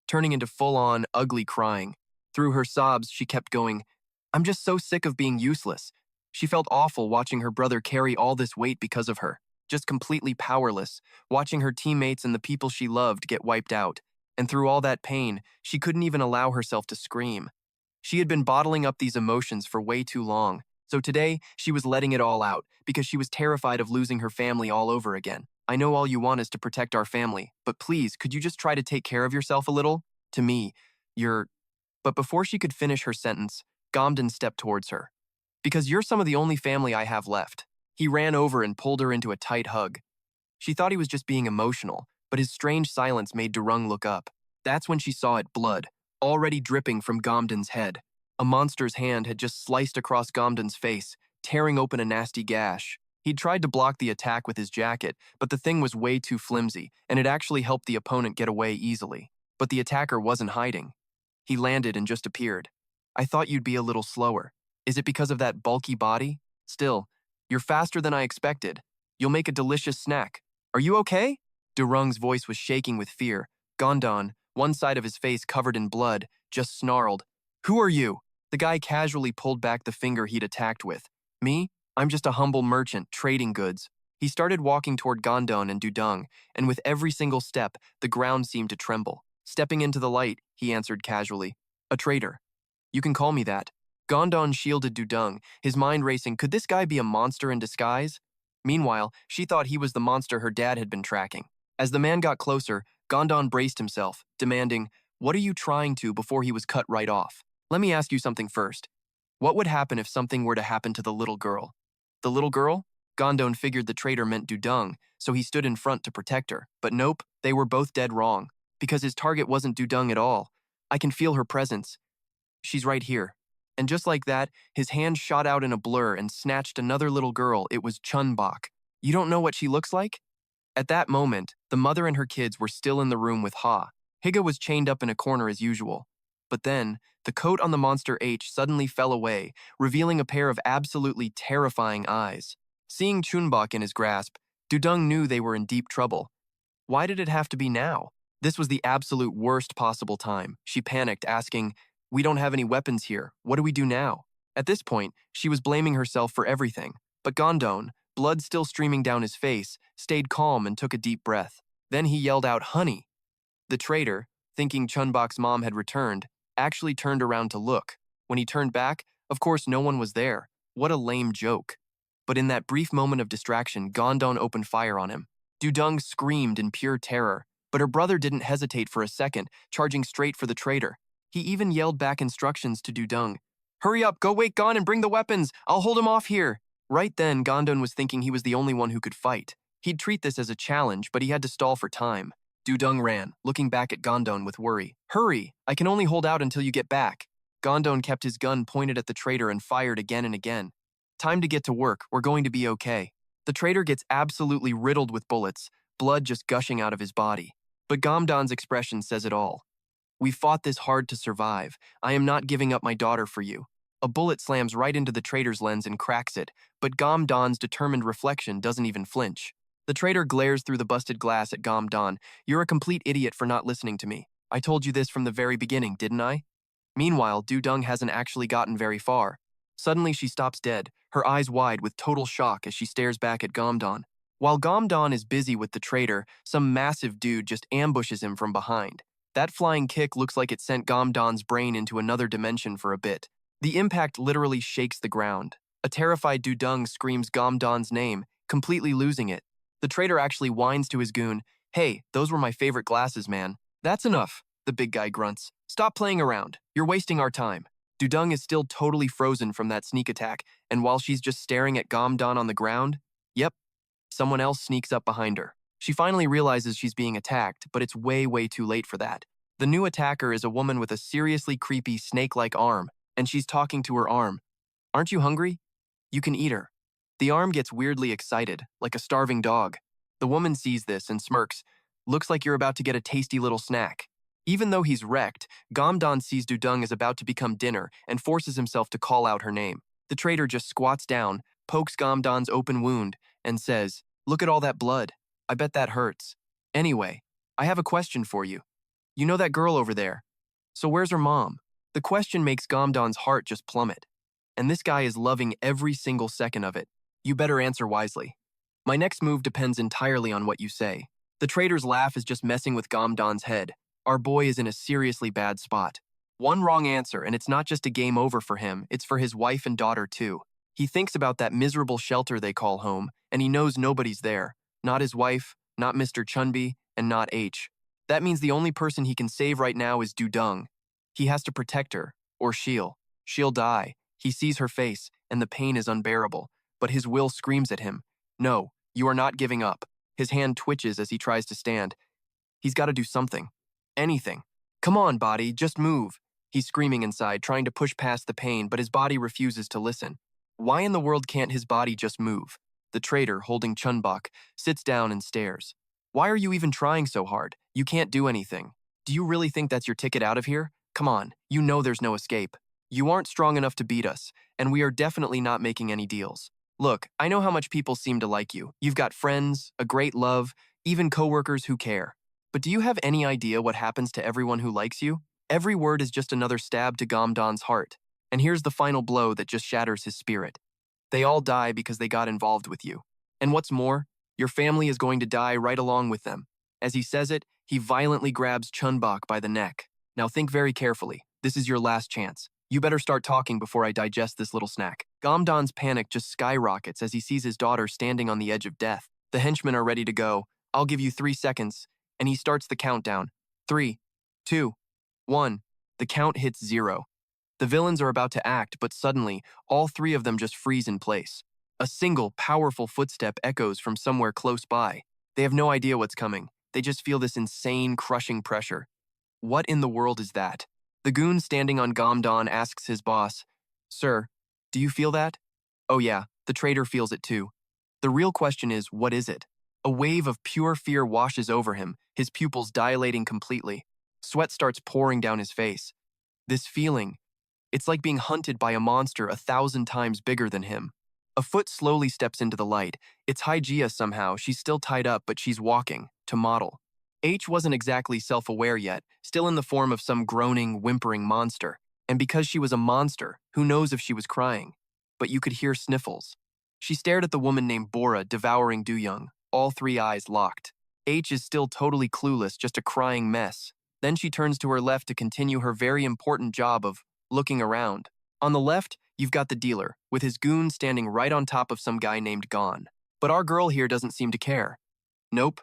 turning into full-on, ugly crying. Through her sobs, she kept going, I'm just so sick of being useless. She felt awful watching her brother carry all this weight because of her. Just completely powerless, watching her teammates and the people she loved get wiped out. And through all that pain, she couldn't even allow herself to scream. She had been bottling up these emotions for way too long. So today, she was letting it all out because she was terrified of losing her family all over again. I know all you want is to protect our family, but please, could you just try to take care of yourself a little? To me, you're... But before she could finish her sentence, Gom-don stepped towards her. Because you're some of the only family I have left. He ran over and pulled her into a tight hug. She thought he was just being emotional, but his strange silence made Durung look up. That's when she saw it, blood, already dripping from Gom-don's head. A monster's hand had just sliced across Gom-don's face, tearing open a nasty gash. He'd tried to block the attack with his jacket, but the thing was way too flimsy, and it actually helped the opponent get away easily. But the attacker wasn't hiding. He landed and just appeared. I thought you'd be a little slower. Is it because of that bulky body? Still, you're faster than I expected. You'll make a delicious snack. Are you okay? Durung's voice was shaking with fear. Gom-don, one side of his face covered in blood, just snarled. Who are you? The guy casually pulled back the finger he'd attacked with. Me? I'm just a humble merchant, trading goods. He started walking toward Gom-don and Dung, and with every single step, the ground seemed to tremble. Stepping into the light, he answered casually. A traitor. You can call me that. Gom-don shielded Dung, his mind racing. Could this guy be a monster in disguise? Meanwhile, she thought he was the monster her dad had been tracking. As the man got closer, Gom-don braced himself, demanding, what are you trying to, before he was cut right off. Let me ask you something first. What would happen if something were to happen to the little girl? The little girl? Gom-don figured the traitor meant Dung, so he stood in front to protect her. But nope, they were both dead wrong. Because his target wasn't Dung at all. I can feel her presence. She's right here. And just like that, his hand shot out in a blur and snatched another little girl. It was Chun-Bok. You don't know what she looks like? At that moment, the mother and her kids were still in the room with Ha. Higa was chained up in a corner as usual. But then, the coat on the monster H suddenly fell away, revealing a pair of absolutely terrifying eyes. Seeing Chun-Bok in his grasp, Dung knew they were in deep trouble. Why did it have to be now? This was the absolute worst possible time. She panicked, asking, we don't have any weapons here. What do we do now? At this point, she was blaming herself for everything. But Gom-don, blood still streaming down his face, stayed calm and took a deep breath. Then he yelled out, honey. The traitor, thinking Chun-Bok's mom had returned, actually turned around to look. When he turned back, of course no one was there. What a lame joke. But in that brief moment of distraction, Gom-don opened fire on him. Dung screamed in pure terror, but her brother didn't hesitate for a second, charging straight for the traitor. He even yelled back instructions to Dung. Hurry up, go wake Gon and bring the weapons. I'll hold him off here. Right then, Gom-don was thinking he was the only one who could fight. He'd treat this as a challenge, but he had to stall for time. Dung ran, looking back at Gom-don with worry. Hurry, I can only hold out until you get back. Gom-don kept his gun pointed at the traitor and fired again and again. Time to get to work, we're going to be okay. The traitor gets absolutely riddled with bullets, blood just gushing out of his body. But Gom-don's expression says it all. We fought this hard to survive. I am not giving up my daughter for you. A bullet slams right into the traitor's lens and cracks it, but Gom-don's determined reflection doesn't even flinch. The traitor glares through the busted glass at Gom-don. You're a complete idiot for not listening to me. I told you this from the very beginning, didn't I? Meanwhile, Dung hasn't actually gotten very far. Suddenly she stops dead, her eyes wide with total shock as she stares back at Gom-don. While Gom-don is busy with the traitor, some massive dude just ambushes him from behind. That flying kick looks like it sent Gom-don's brain into another dimension for a bit. The impact literally shakes the ground. A terrified Dung screams Gom-don's name, completely losing it. The traitor actually whines to his goon, hey, those were my favorite glasses, man. That's enough, the big guy grunts. Stop playing around. You're wasting our time. Dung is still totally frozen from that sneak attack, and while she's just staring at Gom-don on the ground, yep, someone else sneaks up behind her. She finally realizes she's being attacked, but it's way, way too late for that. The new attacker is a woman with a seriously creepy snake-like arm, and she's talking to her arm. Aren't you hungry? You can eat her. The arm gets weirdly excited, like a starving dog. The woman sees this and smirks. Looks like you're about to get a tasty little snack. Even though he's wrecked, Gom-don sees Dung is about to become dinner and forces himself to call out her name. The traitor just squats down, pokes Gom-don's open wound, and says, look at all that blood. I bet that hurts. Anyway, I have a question for you. You know that girl over there? So where's her mom? The question makes Gom-don's heart just plummet. And this guy is loving every single second of it. You better answer wisely. My next move depends entirely on what you say. The traitor's laugh is just messing with Gom-don's head. Our boy is in a seriously bad spot. One wrong answer, and it's not just a game over for him, it's for his wife and daughter too. He thinks about that miserable shelter they call home, and he knows nobody's there. Not his wife, not Mr. Chun-Bi, and not H. That means the only person he can save right now is Dung. He has to protect her, or she'll die. He sees her face, and the pain is unbearable, but his will screams at him. No, you are not giving up. His hand twitches as he tries to stand. He's got to do something. Anything. Come on, body, just move. He's screaming inside, trying to push past the pain, but his body refuses to listen. Why in the world can't his body just move? The traitor, holding Chun-Bok, sits down and stares. Why are you even trying so hard? You can't do anything. Do you really think that's your ticket out of here? Come on, you know there's no escape. You aren't strong enough to beat us, and we are definitely not making any deals. Look, I know how much people seem to like you. You've got friends, a great love, even coworkers who care. But do you have any idea what happens to everyone who likes you? Every word is just another stab to Gom-don's heart. And here's the final blow that just shatters his spirit. They all die because they got involved with you. And what's more, your family is going to die right along with them. As he says it, he violently grabs Chun-Bok by the neck. Now think very carefully. This is your last chance. You better start talking before I digest this little snack. Gom-don's panic just skyrockets as he sees his daughter standing on the edge of death. The henchmen are ready to go. I'll give you 3 seconds. And he starts the countdown. 3, 2, 1. The count hits 0. The villains are about to act, but suddenly, all 3 of them just freeze in place. A single, powerful footstep echoes from somewhere close by. They have no idea what's coming. They just feel this insane, crushing pressure. What in the world is that? The goon standing on Gom-don asks his boss, "Sir, do you feel that?" Oh yeah, the traitor feels it too. The real question is, what is it? A wave of pure fear washes over him, his pupils dilating completely. Sweat starts pouring down his face. This feeling, it's like being hunted by a monster 1,000 times bigger than him. A foot slowly steps into the light. It's Hygeia somehow. She's still tied up, but she's walking, to model. H wasn't exactly self-aware yet, still in the form of some groaning, whimpering monster. And because she was a monster, who knows if she was crying? But you could hear sniffles. She stared at the woman named Bora devouring Do-young, all 3 eyes locked. H is still totally clueless, just a crying mess. Then she turns to her left to continue her very important job of looking around. On the left, you've got the dealer, with his goon standing right on top of some guy named Gon. But our girl here doesn't seem to care. Nope.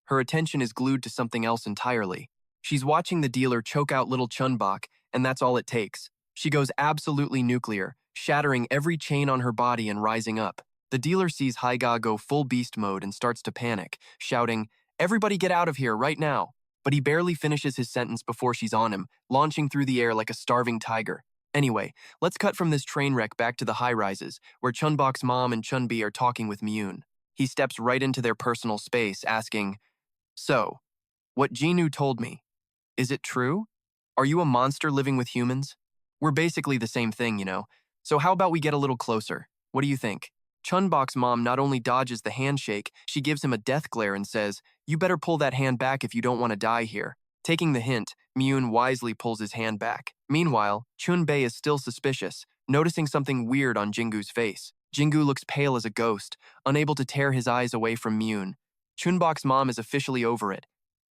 Her attention is glued to something else entirely. She's watching the dealer choke out little Chun-Bok, and that's all it takes. She goes absolutely nuclear, shattering every chain on her body and rising up. The dealer sees Hyga go full beast mode and starts to panic, shouting, "Everybody get out of here right now!" But he barely finishes his sentence before she's on him, launching through the air like a starving tiger. Anyway, let's cut from this train wreck back to the high-rises, where Chun-Bok's mom and Chun-Bi are talking with Mi-hun. He steps right into their personal space, asking, "So, what Jinu told me, is it true? Are you a monster living with humans? We're basically the same thing, you know. So how about we get a little closer? What do you think?" Chun-Bok's mom not only dodges the handshake, she gives him a death glare and says, "You better pull that hand back if you don't want to die here." Taking the hint, Mi-hun wisely pulls his hand back. Meanwhile, Chun-Bei is still suspicious, noticing something weird on Jingu's face. Jingu looks pale as a ghost, unable to tear his eyes away from Mi-hun. Chun-Bok's mom is officially over it.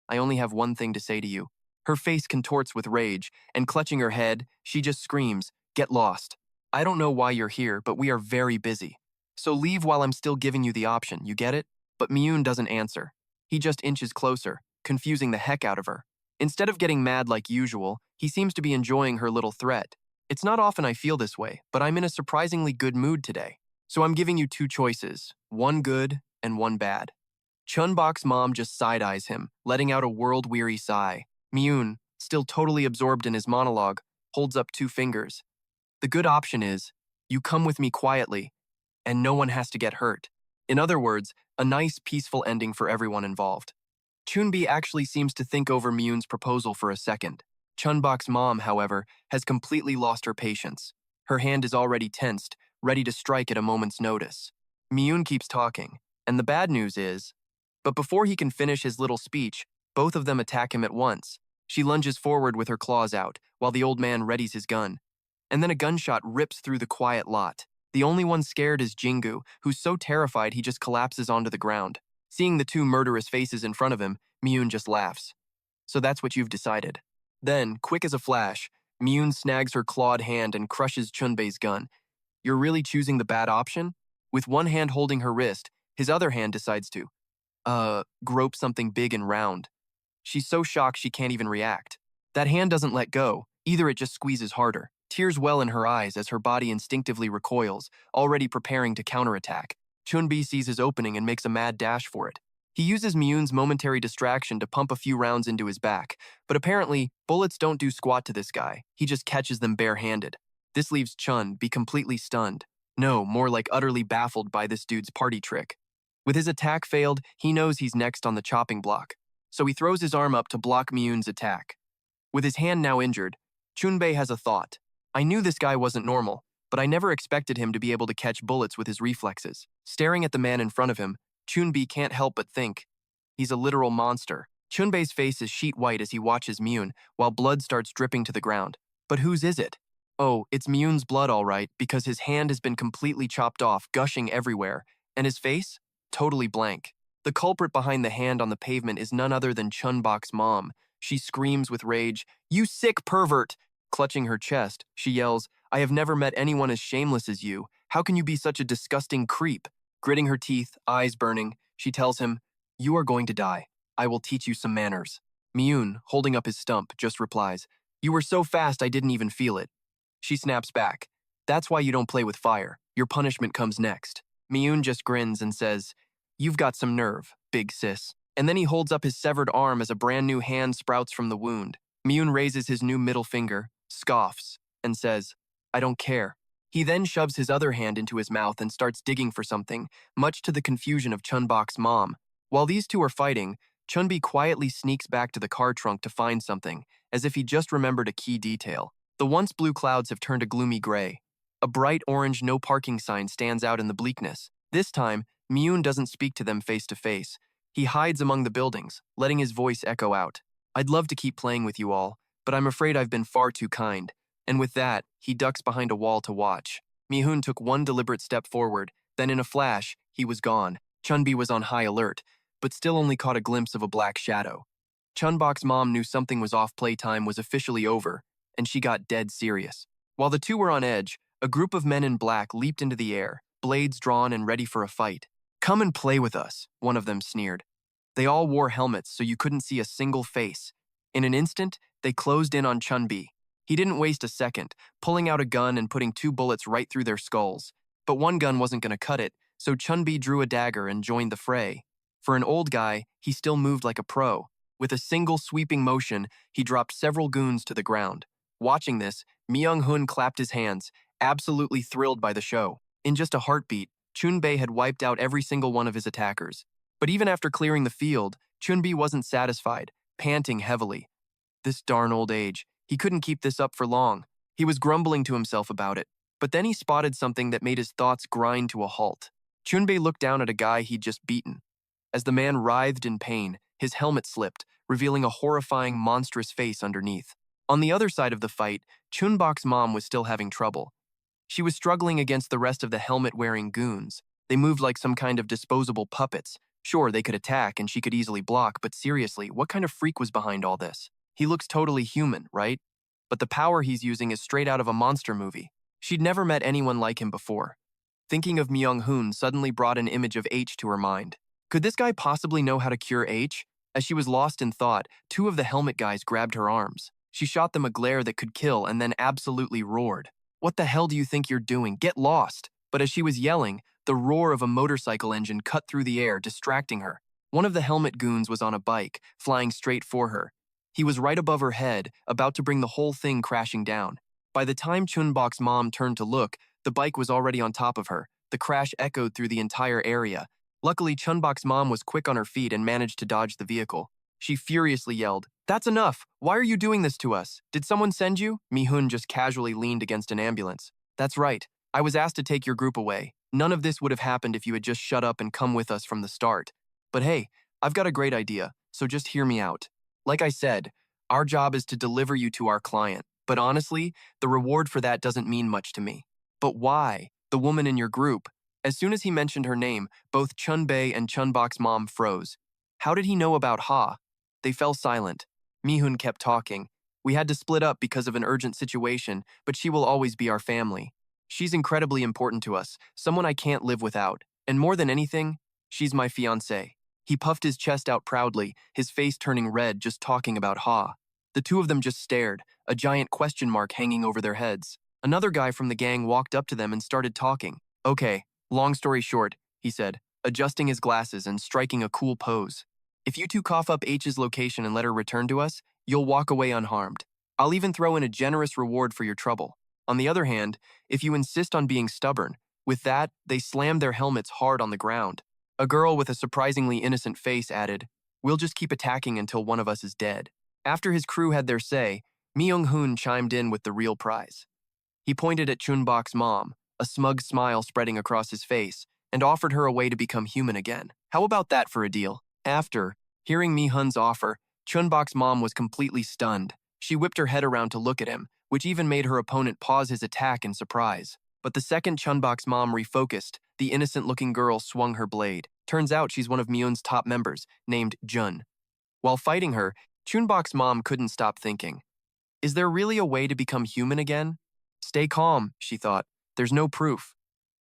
"I only have one thing to say to you." Her face contorts with rage, and clutching her head, she just screams, "Get lost. I don't know why you're here, but we are very busy. So leave while I'm still giving you the option, you get it?" But Mi-hun doesn't answer. He just inches closer, confusing the heck out of her. Instead of getting mad like usual, he seems to be enjoying her little threat. "It's not often I feel this way, but I'm in a surprisingly good mood today. So I'm giving you 2 choices, one good and one bad." Chun-Bok's mom just side-eyes him, letting out a world-weary sigh. Mi-hun, still totally absorbed in his monologue, holds up 2 fingers. "The good option is, you come with me quietly, and no one has to get hurt." In other words, a nice, peaceful ending for everyone involved. Chun-Bi actually seems to think over Mi-hun's proposal for a second. Chun-Bok's mom, however, has completely lost her patience. Her hand is already tensed, ready to strike at a moment's notice. Mi-hun keeps talking, and the bad news is, but before he can finish his little speech, both of them attack him at once. She lunges forward with her claws out, while the old man readies his gun. And then a gunshot rips through the quiet lot. The only one scared is Jingu, who's so terrified he just collapses onto the ground. Seeing the 2 murderous faces in front of him, Mi-hun just laughs. "So that's what you've decided." Then, quick as a flash, Mi-hun snags her clawed hand and crushes Chun-Bei's gun. You're really choosing the bad option? With one hand holding her wrist, his other hand decides to, grope something big and round. She's so shocked she can't even react. That hand doesn't let go, either it just squeezes harder. Tears well in her eyes as her body instinctively recoils, already preparing to counterattack. Chun-Bi sees his opening and makes a mad dash for it. He uses Mi-hun's momentary distraction to pump a few rounds into his back, but apparently, bullets don't do squat to this guy. He just catches them bare-handed. This leaves Chun-Bi completely stunned. No, more like utterly baffled by this dude's party trick. With his attack failed, he knows he's next on the chopping block, so he throws his arm up to block Mi-hun's attack. With his hand now injured, Chun-Bi has a thought. I knew this guy wasn't normal, but I never expected him to be able to catch bullets with his reflexes. Staring at the man in front of him, Chun-Bi can't help but think, he's a literal monster. Chun-Bi's face is sheet white as he watches Mi-hun, while blood starts dripping to the ground. But whose is it? Oh, it's Mi-hun's blood all right, because his hand has been completely chopped off, gushing everywhere, and his face? Totally blank. The culprit behind the hand on the pavement is none other than Chun-Bok's mom. She screams with rage, "You sick pervert!" Clutching her chest, she yells, "I have never met anyone as shameless as you. How can you be such a disgusting creep?" Gritting her teeth, eyes burning, she tells him, "You are going to die. I will teach you some manners." Mi-hun, holding up his stump, just replies, "You were so fast I didn't even feel it." She snaps back, "That's why you don't play with fire. Your punishment comes next." Mi-hun just grins and says, "You've got some nerve, big sis." And then he holds up his severed arm as a brand new hand sprouts from the wound. Mi-hun raises his new middle finger, scoffs, and says, "I don't care." He then shoves his other hand into his mouth and starts digging for something, much to the confusion of Chun-Bok's mom. While these two are fighting, Chun-Bi quietly sneaks back to the car trunk to find something, as if he just remembered a key detail. The once blue clouds have turned a gloomy gray. A bright orange no parking sign stands out in the bleakness. This time, Mi-hun doesn't speak to them face to face. He hides among the buildings, letting his voice echo out. "I'd love to keep playing with you all, but I'm afraid I've been far too kind." And with that, he ducks behind a wall to watch. Mi-hun took one deliberate step forward, then in a flash, he was gone. Chun-Bi was on high alert, but still only caught a glimpse of a black shadow. Chun-Bok's mom knew something was off, playtime was officially over, and she got dead serious. While the two were on edge, a group of men in black leaped into the air, blades drawn and ready for a fight. "Come and play with us," one of them sneered. They all wore helmets so you couldn't see a single face. In an instant, they closed in on Chun-Bi. He didn't waste a second, pulling out a gun and putting 2 bullets right through their skulls. But one gun wasn't going to cut it, so Chun-Bi drew a dagger and joined the fray. For an old guy, he still moved like a pro. With a single sweeping motion, he dropped several goons to the ground. Watching this, Mi-hun clapped his hands, absolutely thrilled by the show. In just a heartbeat, Chun-Bi had wiped out every single one of his attackers. But even after clearing the field, Chun-Bi wasn't satisfied, panting heavily. This darn old age, he couldn't keep this up for long. He was grumbling to himself about it. But then he spotted something that made his thoughts grind to a halt. Chun-Bi looked down at a guy he'd just beaten. As the man writhed in pain, his helmet slipped, revealing a horrifying, monstrous face underneath. On the other side of the fight, Chun-Bok's mom was still having trouble. She was struggling against the rest of the helmet-wearing goons. They moved like some kind of disposable puppets. Sure, they could attack and she could easily block, but seriously, what kind of freak was behind all this? He looks totally human, right? But the power he's using is straight out of a monster movie. She'd never met anyone like him before. Thinking of Mi-hun suddenly brought an image of H to her mind. Could this guy possibly know how to cure H? As she was lost in thought, 2 of the helmet guys grabbed her arms. She shot them a glare that could kill and then absolutely roared. "What the hell do you think you're doing? Get lost!" But as she was yelling, the roar of a motorcycle engine cut through the air, distracting her. One of the helmet goons was on a bike, flying straight for her. He was right above her head, about to bring the whole thing crashing down. By the time Chun-Bok's mom turned to look, the bike was already on top of her. The crash echoed through the entire area. Luckily, Chun-Bok's mom was quick on her feet and managed to dodge the vehicle. She furiously yelled, "That's enough! Why are you doing this to us? Did someone send you?" Mi-hun just casually leaned against an ambulance. "That's right. I was asked to take your group away. None of this would have happened if you had just shut up and come with us from the start. But hey, I've got a great idea, so just hear me out. Like I said, our job is to deliver you to our client. But honestly, the reward for that doesn't mean much to me." "But why? The woman in your group?" As soon as he mentioned her name, both Chun-Bi and Chun-Bok's mom froze. How did he know about Ha? They fell silent. Mi-hun kept talking. "We had to split up because of an urgent situation, but she will always be our family." She's incredibly important to us, someone I can't live without. And more than anything, she's my fiancée. He puffed his chest out proudly, his face turning red just talking about Ha. The two of them just stared, a giant question mark hanging over their heads. Another guy from the gang walked up to them and started talking. Okay, long story short, he said, adjusting his glasses and striking a cool pose. If you two cough up H's location and let her return to us, you'll walk away unharmed. I'll even throw in a generous reward for your trouble. On the other hand, if you insist on being stubborn, with that, they slammed their helmets hard on the ground. A girl with a surprisingly innocent face added, we'll just keep attacking until one of us is dead. After his crew had their say, Mi-hun chimed in with the real prize. He pointed at Chun-Bok's mom, a smug smile spreading across his face, and offered her a way to become human again. How about that for a deal? After hearing Mi-hun's offer, Chun-Bok's mom was completely stunned. She whipped her head around to look at him, which even made her opponent pause his attack in surprise. But the second Chun-Bok's mom refocused, the innocent-looking girl swung her blade. Turns out she's one of Mi-hun's top members, named Jun. While fighting her, Chun-Bok's mom couldn't stop thinking, is there really a way to become human again? Stay calm, she thought. There's no proof.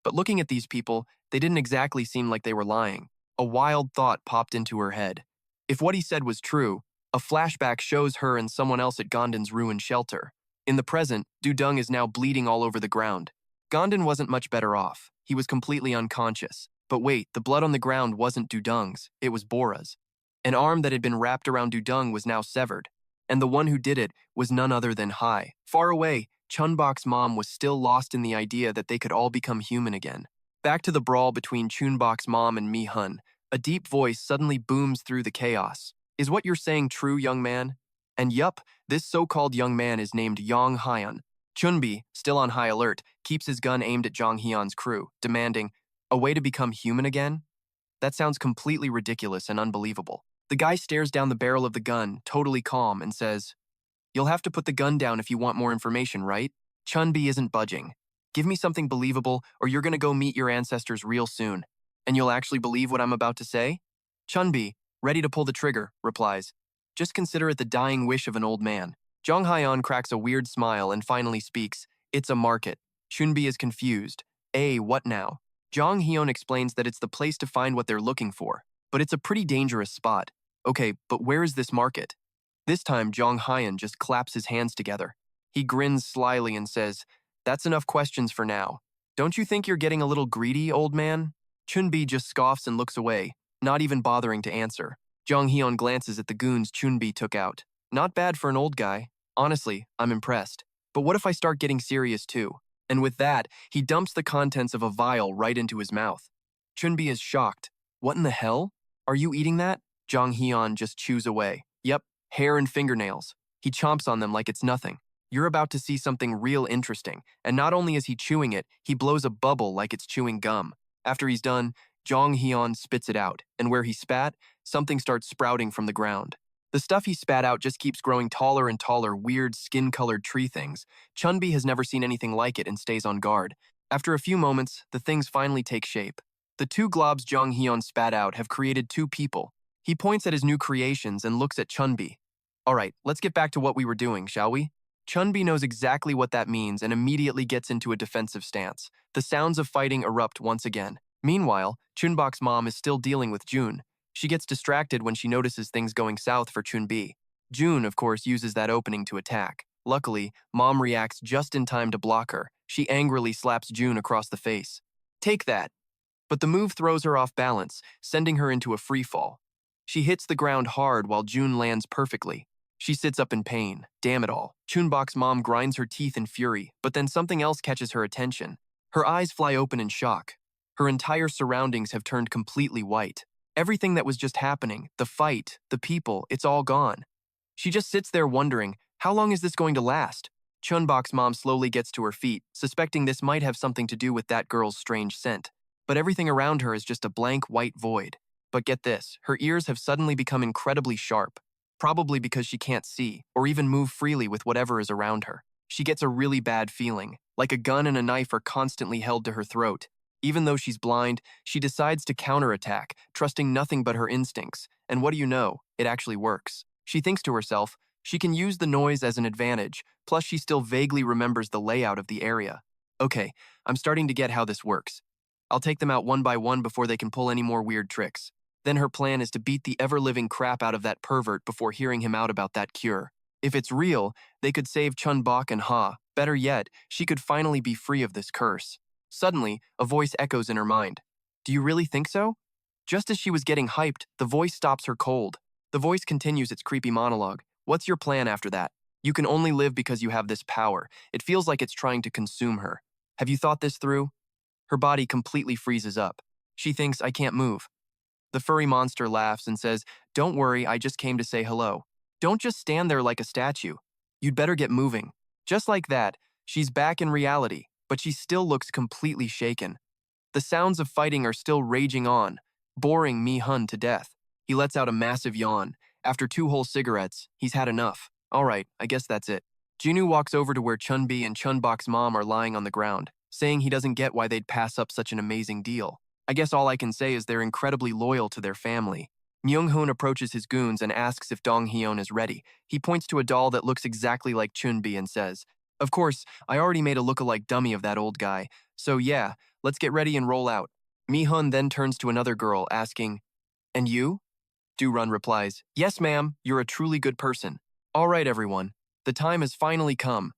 But looking at these people, they didn't exactly seem like they were lying. A wild thought popped into her head. If what he said was true, a flashback shows her and someone else at Gom-don's ruined shelter. In the present, Dung is now bleeding all over the ground. Gom-don wasn't much better off. He was completely unconscious. But wait, the blood on the ground wasn't Dung's, it was Bora's. An arm that had been wrapped around Dung was now severed. And the one who did it was none other than Hai. Far away, Chun-Bok's mom was still lost in the idea that they could all become human again. Back to the brawl between Chun-Bok's mom and Mi-hun, a deep voice suddenly booms through the chaos. Is what you're saying true, young man? And yup, this so-called young man is named Yang Hyun. Chun-Bi, still on high alert, keeps his gun aimed at Jang Hyun's crew, demanding, a way to become human again? That sounds completely ridiculous and unbelievable. The guy stares down the barrel of the gun, totally calm, and says, you'll have to put the gun down if you want more information, right? Chun-Bi isn't budging. Give me something believable, or you're gonna go meet your ancestors real soon. And you'll actually believe what I'm about to say? Chun-Bi, ready to pull the trigger, replies, just consider it the dying wish of an old man. Jang Hyun cracks a weird smile and finally speaks, it's a market. Chun-Bi is confused. What now? Jang Hyun explains that it's the place to find what they're looking for, but it's a pretty dangerous spot. Okay, but where is this market? This time, Jang Hyun just claps his hands together. He grins slyly and says, that's enough questions for now. Don't you think you're getting a little greedy, old man? Chun-Bi just scoffs and looks away, not even bothering to answer. Jang Hyun glances at the goons Chun-Bi took out. Not bad for an old guy. Honestly, I'm impressed. But what if I start getting serious too? And with that, he dumps the contents of a vial right into his mouth. Chun-Bi is shocked. What in the hell? Are you eating that? Jang Hyun just chews away. Yep, hair and fingernails. He chomps on them like it's nothing. You're about to see something real interesting, and not only is he chewing it, he blows a bubble like it's chewing gum. After he's done, Jang Hyun spits it out, and where he spat, something starts sprouting from the ground. The stuff he spat out just keeps growing taller and taller, weird skin-colored tree things. Chun-Bi has never seen anything like it and stays on guard. After a few moments, the things finally take shape. The two globs Jang Hyun spat out have created two people. He points at his new creations and looks at Chun-Bi. Alright, let's get back to what we were doing, shall we? Chun-Bi knows exactly what that means and immediately gets into a defensive stance. The sounds of fighting erupt once again. Meanwhile, Chun-Bok's mom is still dealing with Jun. She gets distracted when she notices things going south for Chun-Bi. Jun, of course, uses that opening to attack. Luckily, mom reacts just in time to block her. She angrily slaps Jun across the face. Take that! But the move throws her off balance, sending her into a free fall. She hits the ground hard while Jun lands perfectly. She sits up in pain. Damn it all. Chun-Bok's mom grinds her teeth in fury, but then something else catches her attention. Her eyes fly open in shock. Her entire surroundings have turned completely white. Everything that was just happening, the fight, the people, it's all gone. She just sits there wondering, how long is this going to last? Chun-Bok's mom slowly gets to her feet, suspecting this might have something to do with that girl's strange scent. But everything around her is just a blank white void. But get this, her ears have suddenly become incredibly sharp. Probably because she can't see, or even move freely with whatever is around her. She gets a really bad feeling, like a gun and a knife are constantly held to her throat. Even though she's blind, she decides to counterattack, trusting nothing but her instincts, and what do you know, it actually works. She thinks to herself, she can use the noise as an advantage, plus she still vaguely remembers the layout of the area. Okay, I'm starting to get how this works. I'll take them out one by one before they can pull any more weird tricks. Then her plan is to beat the ever-living crap out of that pervert before hearing him out about that cure. If it's real, they could save Chun-Bok and Ha. Better yet, she could finally be free of this curse. Suddenly, a voice echoes in her mind. Do you really think so? Just as she was getting hyped, the voice stops her cold. The voice continues its creepy monologue. What's your plan after that? You can only live because you have this power. It feels like it's trying to consume her. Have you thought this through? Her body completely freezes up. She thinks, I can't move. The furry monster laughs and says, Don't worry, I just came to say hello. Don't just stand there like a statue. You'd better get moving. Just like that, she's back in reality, but she still looks completely shaken. The sounds of fighting are still raging on, boring Mi-hun to death. He lets out a massive yawn. After 2 whole cigarettes, he's had enough. All right, I guess that's it. Jinu walks over to where Chun-Bi and Chun-Bok's mom are lying on the ground, saying he doesn't get why they'd pass up such an amazing deal. I guess all I can say is they're incredibly loyal to their family. Myung-hoon approaches his goons and asks if Dong-hyun is ready. He points to a doll that looks exactly like Chun-Bi and says, Of course, I already made a look-alike dummy of that old guy, so yeah, let's get ready and roll out. Mi-hun then turns to another girl, asking, And you? Do-run replies, Yes, ma'am, you're a truly good person. All right, everyone, the time has finally come.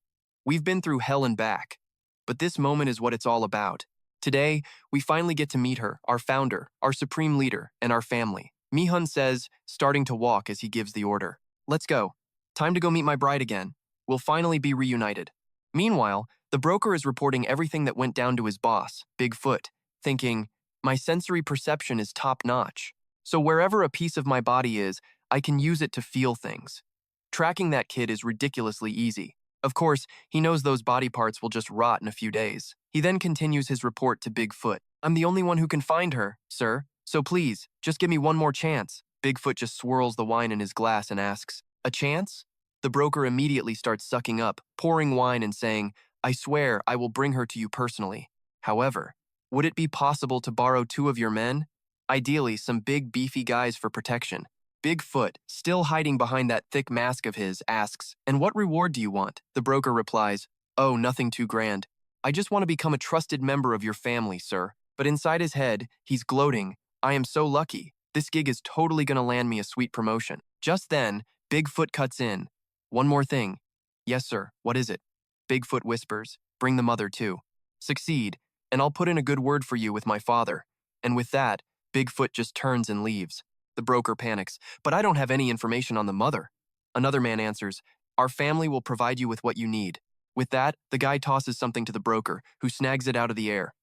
We've been through hell and back, but this moment is what it's all about. Today, we finally get to meet her, our founder, our supreme leader, and our family. Mi-hun says, starting to walk as he gives the order. Let's go. Time to go meet my bride again. We'll finally be reunited. Meanwhile, the broker is reporting everything that went down to his boss, Bigfoot, thinking, my sensory perception is top-notch. So wherever a piece of my body is, I can use it to feel things. Tracking that kid is ridiculously easy. Of course, he knows those body parts will just rot in a few days. He then continues his report to Bigfoot. I'm the only one who can find her, sir. So please, just give me one more chance. Bigfoot just swirls the wine in his glass and asks, A chance? The broker immediately starts sucking up, pouring wine and saying, I swear I will bring her to you personally. However, would it be possible to borrow 2 of your men? Ideally, some big beefy guys for protection. Bigfoot, still hiding behind that thick mask of his, asks, And what reward do you want? The broker replies, Oh, nothing too grand. I just want to become a trusted member of your family, sir. But inside his head, he's gloating, I am so lucky. This gig is totally going to land me a sweet promotion. Just then, Bigfoot cuts in. One more thing. Yes, sir. What is it? Bigfoot whispers, Bring the mother too. Succeed, and I'll put in a good word for you with my father. And with that, Bigfoot just turns and leaves. The broker panics, But I don't have any information on the mother. Another man answers, Our family will provide you with what you need. With that, the guy tosses something to the broker, who snags it out of the air.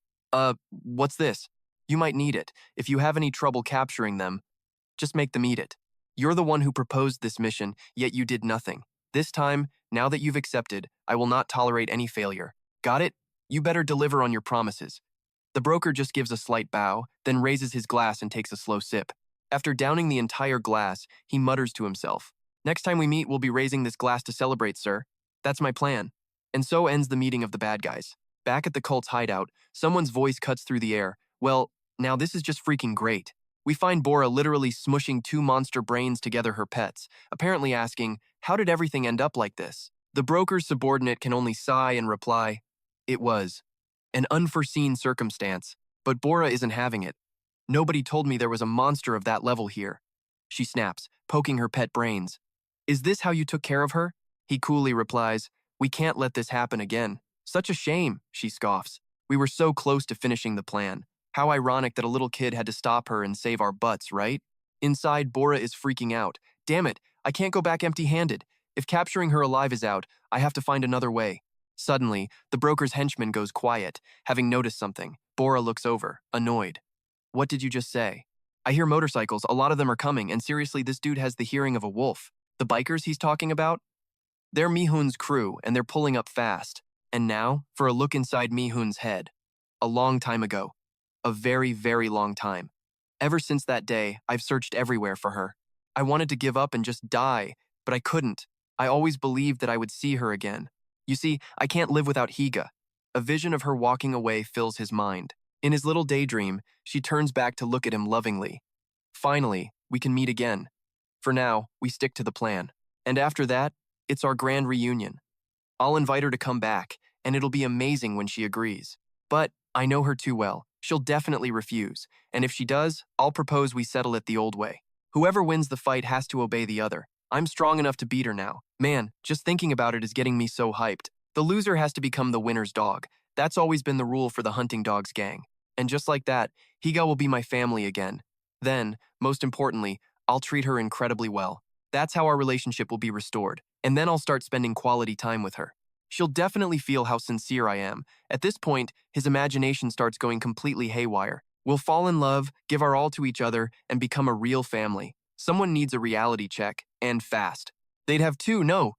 What's this? You might need it. If you have any trouble capturing them, just make them eat it. You're the one who proposed this mission, yet you did nothing. This time, now that you've accepted, I will not tolerate any failure. Got it? You better deliver on your promises. The broker just gives a slight bow, then raises his glass and takes a slow sip. After downing the entire glass, he mutters to himself, Next time we meet, we'll be raising this glass to celebrate, sir. That's my plan. And so ends the meeting of the bad guys. Back at the cult's hideout, someone's voice cuts through the air. Well, now this is just freaking great. We find Bora literally smushing 2 monster brains together her pets, apparently asking, How did everything end up like this? The broker's subordinate can only sigh and reply, It was an unforeseen circumstance, but Bora isn't having it. Nobody told me there was a monster of that level here. She snaps, poking her pet brains. Is this how you took care of her? He coolly replies, We can't let this happen again. Such a shame, she scoffs. We were so close to finishing the plan. How ironic that a little kid had to stop her and save our butts, right? Inside, Bora is freaking out. Damn it, I can't go back empty-handed. If capturing her alive is out, I have to find another way. Suddenly, the broker's henchman goes quiet, having noticed something. Bora looks over, annoyed. What did you just say? I hear motorcycles, a lot of them are coming, and seriously, this dude has the hearing of a wolf. The bikers he's talking about? They're Mi-hun's crew, and they're pulling up fast. And now, for a look inside Mi-hun's head. A long time ago. A very, very long time. Ever since that day, I've searched everywhere for her. I wanted to give up and just die, but I couldn't. I always believed that I would see her again. You see, I can't live without Higa. A vision of her walking away fills his mind. In his little daydream, she turns back to look at him lovingly. Finally, we can meet again. For now, we stick to the plan. And after that, it's our grand reunion. I'll invite her to come back, and it'll be amazing when she agrees. But I know her too well. She'll definitely refuse, and if she does, I'll propose we settle it the old way. Whoever wins the fight has to obey the other. I'm strong enough to beat her now. Man, just thinking about it is getting me so hyped. The loser has to become the winner's dog. That's always been the rule for the hunting dogs gang. And just like that, Higa will be my family again. Then, most importantly, I'll treat her incredibly well. That's how our relationship will be restored. And then I'll start spending quality time with her. She'll definitely feel how sincere I am. At this point, his imagination starts going completely haywire. We'll fall in love, give our all to each other, and become a real family. Someone needs a reality check, and fast. They'd have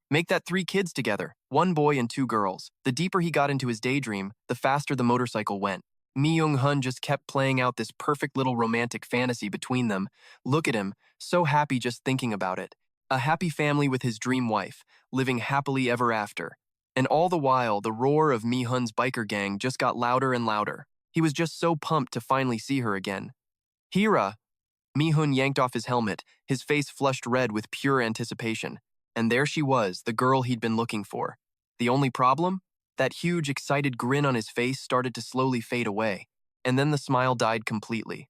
make that 3 kids together, 1 boy and 2 girls. The deeper he got into his daydream, the faster the motorcycle went. Mi-hun just kept playing out this perfect little romantic fantasy between them. Look at him, so happy just thinking about it. A happy family with his dream wife, living happily ever after. And all the while, the roar of Mi-hun's biker gang just got louder and louder. He was just so pumped to finally see her again. Hira! Mi-hun yanked off his helmet, his face flushed red with pure anticipation. And there she was, the girl he'd been looking for. The only problem? That huge, excited grin on his face started to slowly fade away, and then the smile died completely.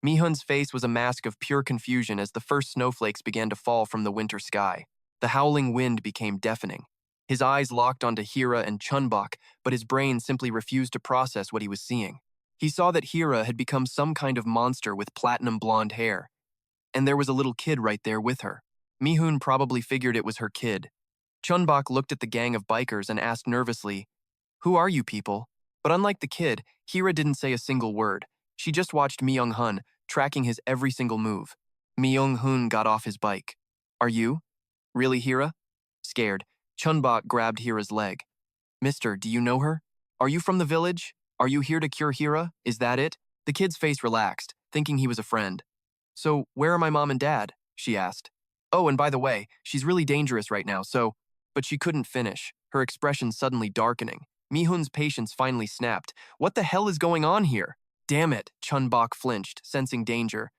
Mi-hun's face was a mask of pure confusion as the first snowflakes began to fall from the winter sky. The howling wind became deafening. His eyes locked onto Hira and Chun-Bok, but his brain simply refused to process what he was seeing. He saw that Hira had become some kind of monster with platinum blonde hair. And there was a little kid right there with her. Mi-hun probably figured it was her kid. Chun-Bok looked at the gang of bikers and asked nervously, "Who are you people?" But unlike the kid, Hira didn't say a single word. She just watched Mi-hun, tracking his every single move. Mi-hun got off his bike. "Are you? Really, Hira?" Scared, Chun-Bok grabbed Hira's leg. "Mister, do you know her? Are you from the village? Are you here to cure Hira? Is that it?" The kid's face relaxed, thinking he was a friend. "So, where are my mom and dad?" she asked. "Oh, and by the way, she's really dangerous right now, so—" But she couldn't finish, her expression suddenly darkening. Mi-hun's patience finally snapped. "What the hell is going on here?" "Damn it," Chun-Bok flinched, sensing danger.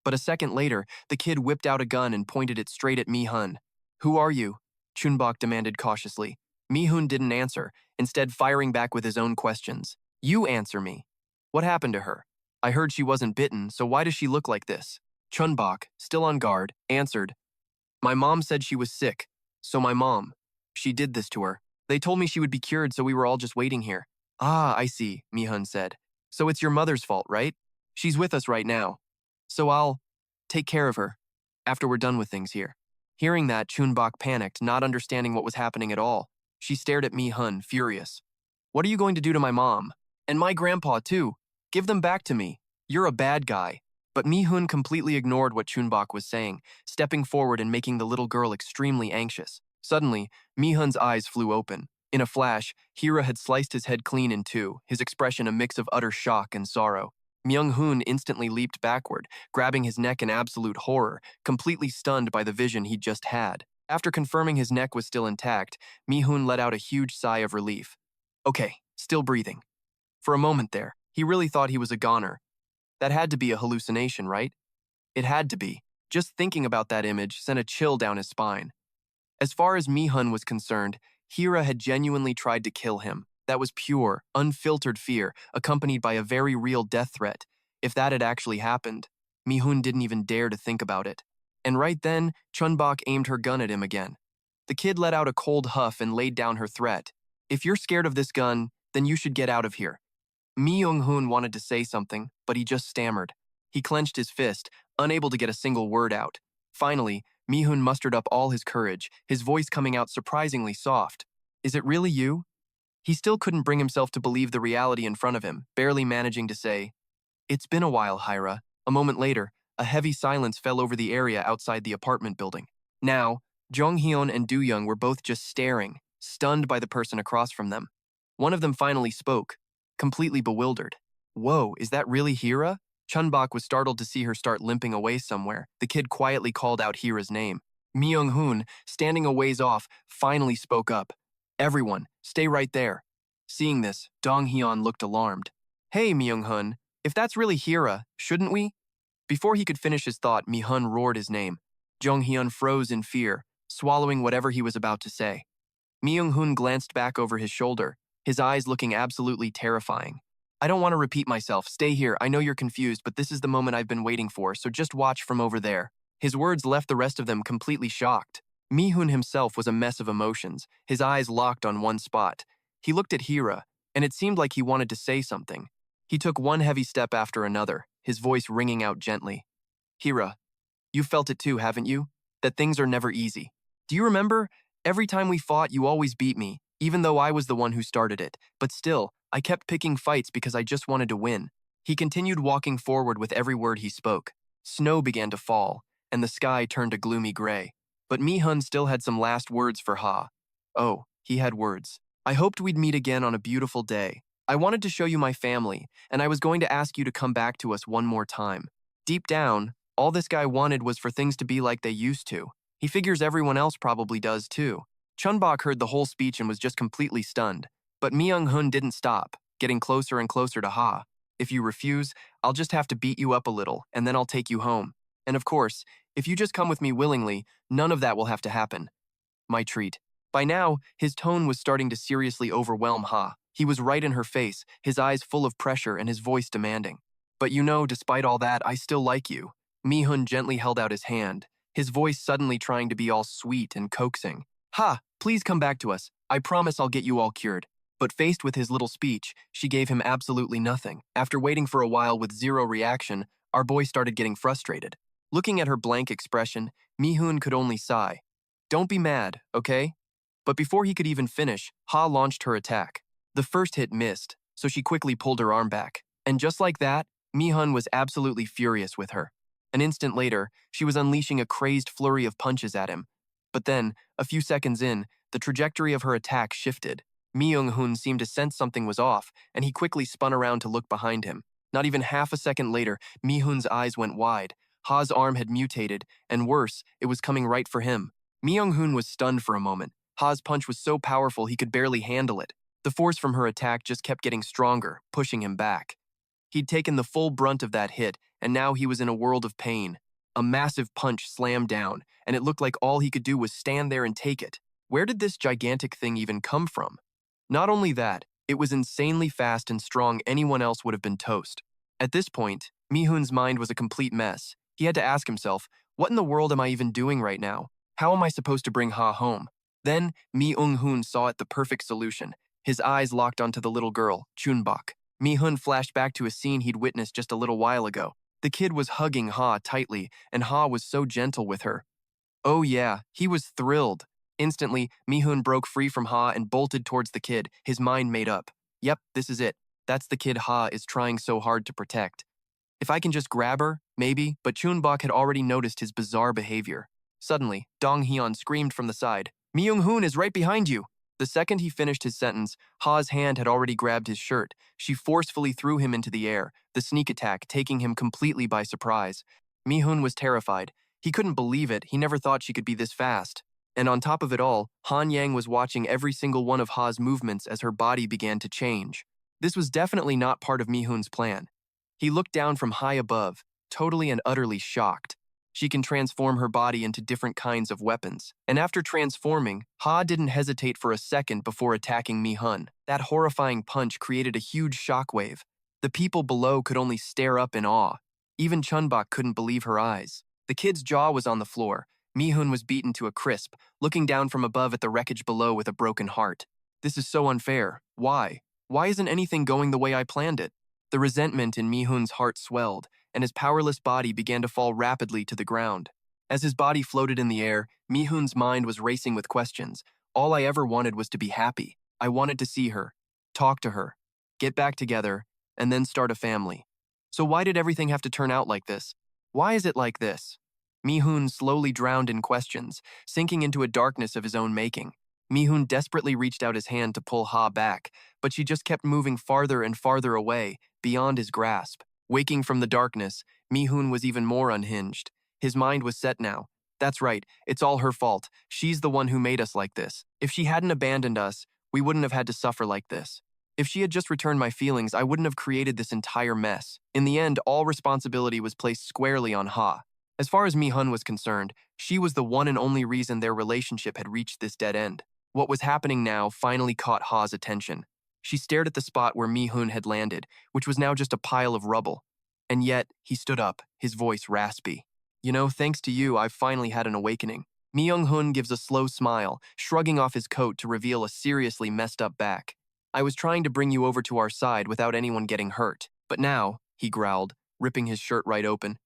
But a second later, the kid whipped out a gun and pointed it straight at Mi-hun. "Who are you?" Chun-Bok demanded cautiously. Mi-hun didn't answer, instead firing back with his own questions. "You answer me. What happened to her? I heard she wasn't bitten, so why does she look like this?" Chun-Bok, still on guard, answered, "My mom said she was sick, so she did this to her. They told me she would be cured, so we were all just waiting here." "Ah, I see," Mi-hun said. "So it's your mother's fault, right? She's with us right now. So I'll take care of her after we're done with things here." Hearing that, Chun-Bok panicked, not understanding what was happening at all. She stared at Mi-hun, furious. "What are you going to do to my mom? And my grandpa, too. Give them back to me. You're a bad guy." But Mi-hun completely ignored what Chun-Bok was saying, stepping forward and making the little girl extremely anxious. Suddenly, Mi-hun's eyes flew open. In a flash, Hira had sliced his head clean in 2, his expression a mix of utter shock and sorrow. Mi-hun instantly leaped backward, grabbing his neck in absolute horror, completely stunned by the vision he'd just had. After confirming his neck was still intact, Mi-hun let out a huge sigh of relief. Okay, still breathing. For a moment there, he really thought he was a goner. That had to be a hallucination, right? It had to be. Just thinking about that image sent a chill down his spine. As far as Mi-hun was concerned, Hira had genuinely tried to kill him. That was pure, unfiltered fear, accompanied by a very real death threat. If that had actually happened, Mi-hun didn't even dare to think about it. And right then, Chun-Bok aimed her gun at him again. The kid let out a cold huff and laid down her threat. "If you're scared of this gun, then you should get out of here." Mi-hun wanted to say something, but he just stammered. He clenched his fist, unable to get a single word out. Finally, Mi-hun mustered up all his courage, his voice coming out surprisingly soft. "Is it really you?" He still couldn't bring himself to believe the reality in front of him, barely managing to say, "It's been a while, Hira." A moment later, a heavy silence fell over the area outside the apartment building. Now, Jong-hyun and Do-young were both just staring, stunned by the person across from them. One of them finally spoke, completely bewildered. "Whoa, is that really Hira?" Chun-Bok was startled to see her start limping away somewhere. The kid quietly called out Hira's name. Mi-hun, standing a ways off, finally spoke up. "Everyone, stay right there." Seeing this, Dong-hyun looked alarmed. "Hey, Mi-hun, if that's really Hira, shouldn't we?" Before he could finish his thought, Mi-hun roared his name. Jong-hyun froze in fear, swallowing whatever he was about to say. Mi-hun glanced back over his shoulder. his eyes looking absolutely terrifying. I don't want to repeat myself. Stay here. I know you're confused, but this is the moment I've been waiting for, so just watch from over there. His words left the rest of them completely shocked. Mi-hun himself was a mess of emotions, his eyes locked on one spot. He looked at Hira, and it seemed like he wanted to say something. He took one heavy step after another, his voice ringing out gently. Hira, you felt it too, haven't you? That things are never easy. Do you remember? Every time we fought, you always beat me, even though I was the one who started it. But still, I kept picking fights because I just wanted to win. He continued walking forward with every word he spoke. Snow began to fall, and the sky turned a gloomy gray. But Mi-hun still had some last words for Ha. Oh, he had words. I hoped we'd meet again on a beautiful day. I wanted to show you my family, and I was going to ask you to come back to us one more time. Deep down, all this guy wanted was for things to be like they used to. He figures everyone else probably does too. Chun-Bok heard the whole speech and was just completely stunned. But Mi-hun didn't stop, getting closer and closer to Ha. If you refuse, I'll just have to beat you up a little, and then I'll take you home. And of course, if you just come with me willingly, none of that will have to happen. My treat. By now, his tone was starting to seriously overwhelm Ha. He was right in her face, his eyes full of pressure and his voice demanding. But you know, despite all that, I still like you. Mi-hun gently held out his hand, his voice suddenly trying to be all sweet and coaxing. Ha, please come back to us. I promise I'll get you all cured. But faced with his little speech, she gave him absolutely nothing. After waiting for a while with zero reaction, our boy started getting frustrated. Looking at her blank expression, Mi-hun could only sigh. Don't be mad, okay? But before he could even finish, Ha launched her attack. The first hit missed, so she quickly pulled her arm back. And just like that, Mi-hun was absolutely furious with her. An instant later, she was unleashing a crazed flurry of punches at him. But then, a few seconds in, the trajectory of her attack shifted. Mi-hun seemed to sense something was off, and he quickly spun around to look behind him. Not even half a second later, Mi-hun's eyes went wide. Ha's arm had mutated, and worse, it was coming right for him. Mi-hun was stunned for a moment. Ha's punch was so powerful he could barely handle it. The force from her attack just kept getting stronger, pushing him back. He'd taken the full brunt of that hit, and now he was in a world of pain. A massive punch slammed down, and it looked like all he could do was stand there and take it. Where did this gigantic thing even come from? Not only that, it was insanely fast and strong. Anyone else would have been toast. At this point, Mi-hun's mind was a complete mess. He had to ask himself, what in the world am I even doing right now? How am I supposed to bring Ha home? Then, Mi-hun saw it the perfect solution. His eyes locked onto the little girl, Chun-Bok. Mi-hun flashed back to a scene he'd witnessed just a little while ago. The kid was hugging Ha tightly, and Ha was so gentle with her. Oh yeah, he was thrilled. Instantly, Mi-hun broke free from Ha and bolted towards the kid, his mind made up. Yep, this is it. That's the kid Ha is trying so hard to protect. If I can just grab her, maybe, but Chun-Bok had already noticed his bizarre behavior. Suddenly, Dong-hyun screamed from the side, Mi-hun is right behind you! The second he finished his sentence, Ha's hand had already grabbed his shirt. She forcefully threw him into the air, the sneak attack taking him completely by surprise. Mi-hun was terrified. He couldn't believe it, he never thought she could be this fast. And on top of it all, Han Yang was watching every single one of Ha's movements as her body began to change. This was definitely not part of Mi-hun's plan. He looked down from high above, totally and utterly shocked. She can transform her body into different kinds of weapons. And after transforming, Ha didn't hesitate for a second before attacking Mi-hun. That horrifying punch created a huge shockwave. The people below could only stare up in awe. Even Chun-Bok couldn't believe her eyes. The kid's jaw was on the floor. Mi-hun was beaten to a crisp, looking down from above at the wreckage below with a broken heart. This is so unfair. Why? Why isn't anything going the way I planned it? The resentment in Mi-hun's heart swelled, and his powerless body began to fall rapidly to the ground. As his body floated in the air, Mi-hun's mind was racing with questions. All I ever wanted was to be happy. I wanted to see her, talk to her, get back together, and then start a family. So why did everything have to turn out like this? Why is it like this? Mi-hun slowly drowned in questions, sinking into a darkness of his own making. Mi-hun desperately reached out his hand to pull Ha back, but she just kept moving farther and farther away, beyond his grasp. Waking from the darkness, Mi-hun was even more unhinged. His mind was set now. That's right, it's all her fault. She's the one who made us like this. If she hadn't abandoned us, we wouldn't have had to suffer like this. If she had just returned my feelings, I wouldn't have created this entire mess. In the end, all responsibility was placed squarely on Ha. As far as Mi-hun was concerned, she was the one and only reason their relationship had reached this dead end. What was happening now finally caught Ha's attention. She stared at the spot where Mi-hun had landed, which was now just a pile of rubble. And yet, he stood up, his voice raspy. You know, thanks to you, I've finally had an awakening. Mi-hun gives a slow smile, shrugging off his coat to reveal a seriously messed up back. I was trying to bring you over to our side without anyone getting hurt. But now, he growled, ripping his shirt right open.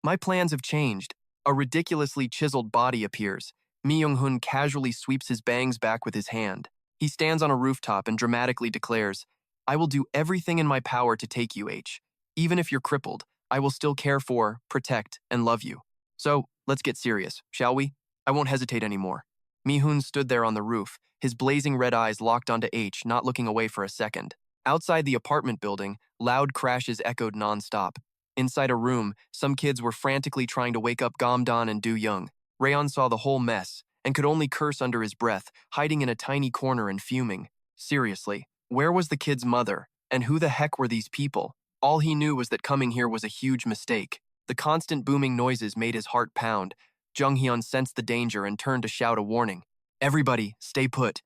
My plans have changed. A ridiculously chiseled body appears. Mi-hun casually sweeps his bangs back with his hand. He stands on a rooftop and dramatically declares, I will do everything in my power to take you, H. Even if you're crippled, I will still care for, protect, and love you. So, let's get serious, shall we? I won't hesitate anymore. Mi-hun stood there on the roof, his blazing red eyes locked onto H, not looking away for a second. Outside the apartment building, loud crashes echoed nonstop. Inside a room, some kids were frantically trying to wake up Gom-don and Do-young. Rayon saw the whole mess and could only curse under his breath, hiding in a tiny corner and fuming. Seriously, where was the kid's mother? And who the heck were these people? All he knew was that coming here was a huge mistake. The constant booming noises made his heart pound. Jung-hyun sensed the danger and turned to shout a warning. Everybody, stay put.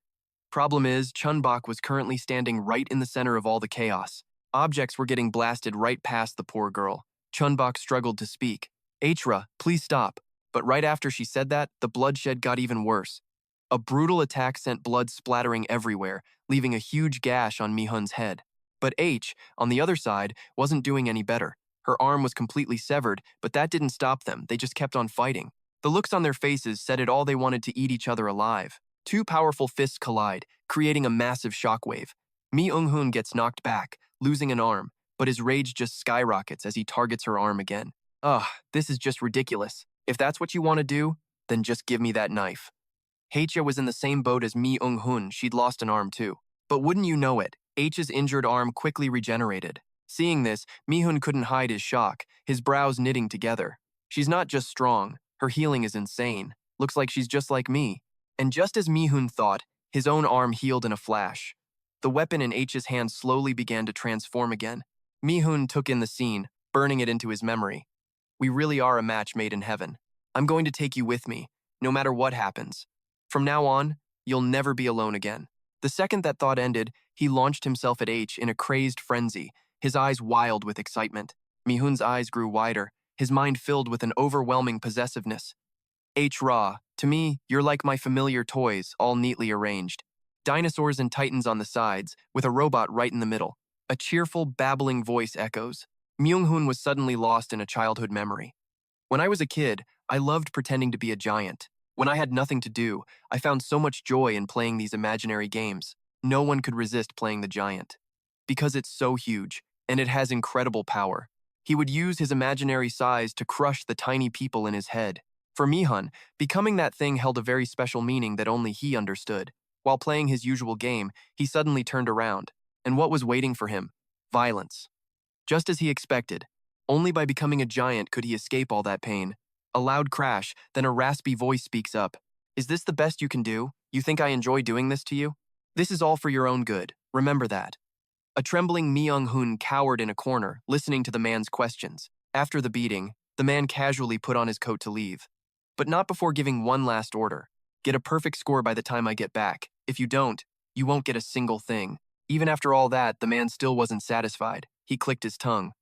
Problem is, Chun-Bok was currently standing right in the center of all the chaos. Objects were getting blasted right past the poor girl. Chun-Bok struggled to speak. Hra, please stop. But right after she said that, the bloodshed got even worse. A brutal attack sent blood splattering everywhere, leaving a huge gash on Mi-hun's head. But H, on the other side, wasn't doing any better. Her arm was completely severed, but that didn't stop them. They just kept on fighting. The looks on their faces said it all they wanted to eat each other alive. Two powerful fists collide, creating a massive shockwave. Mi-hun gets knocked back, losing an arm, but his rage just skyrockets as he targets her arm again. Ugh, this is just ridiculous. If that's what you want to do, then just give me that knife. Hcha was in the same boat as Mi-hun, she'd lost an arm too. But wouldn't you know it, H's injured arm quickly regenerated. Seeing this, Mi-hun couldn't hide his shock, his brows knitting together. She's not just strong, her healing is insane. Looks like she's just like me. And just as Mi-hun thought, his own arm healed in a flash. The weapon in H's hand slowly began to transform again. Mi-hun took in the scene, burning it into his memory. We really are a match made in heaven. I'm going to take you with me, no matter what happens. From now on, you'll never be alone again. The second that thought ended, he launched himself at H in a crazed frenzy, his eyes wild with excitement. Mi-hun's eyes grew wider, his mind filled with an overwhelming possessiveness. Hra, to me, you're like my familiar toys, all neatly arranged. Dinosaurs and titans on the sides, with a robot right in the middle. A cheerful, babbling voice echoes. Mi-hun was suddenly lost in a childhood memory. When I was a kid, I loved pretending to be a giant. When I had nothing to do, I found so much joy in playing these imaginary games. No one could resist playing the giant. Because it's so huge, and it has incredible power. He would use his imaginary size to crush the tiny people in his head. For Mi-hun, becoming that thing held a very special meaning that only he understood. While playing his usual game, he suddenly turned around. And what was waiting for him? Violence. Just as he expected, only by becoming a giant could he escape all that pain. A loud crash, then a raspy voice speaks up. Is this the best you can do? You think I enjoy doing this to you? This is all for your own good, remember that. A trembling Mi-hun cowered in a corner, listening to the man's questions. After the beating, the man casually put on his coat to leave. But not before giving one last order. Get a perfect score by the time I get back. If you don't, you won't get a single thing. Even after all that, the man still wasn't satisfied. He clicked his tongue.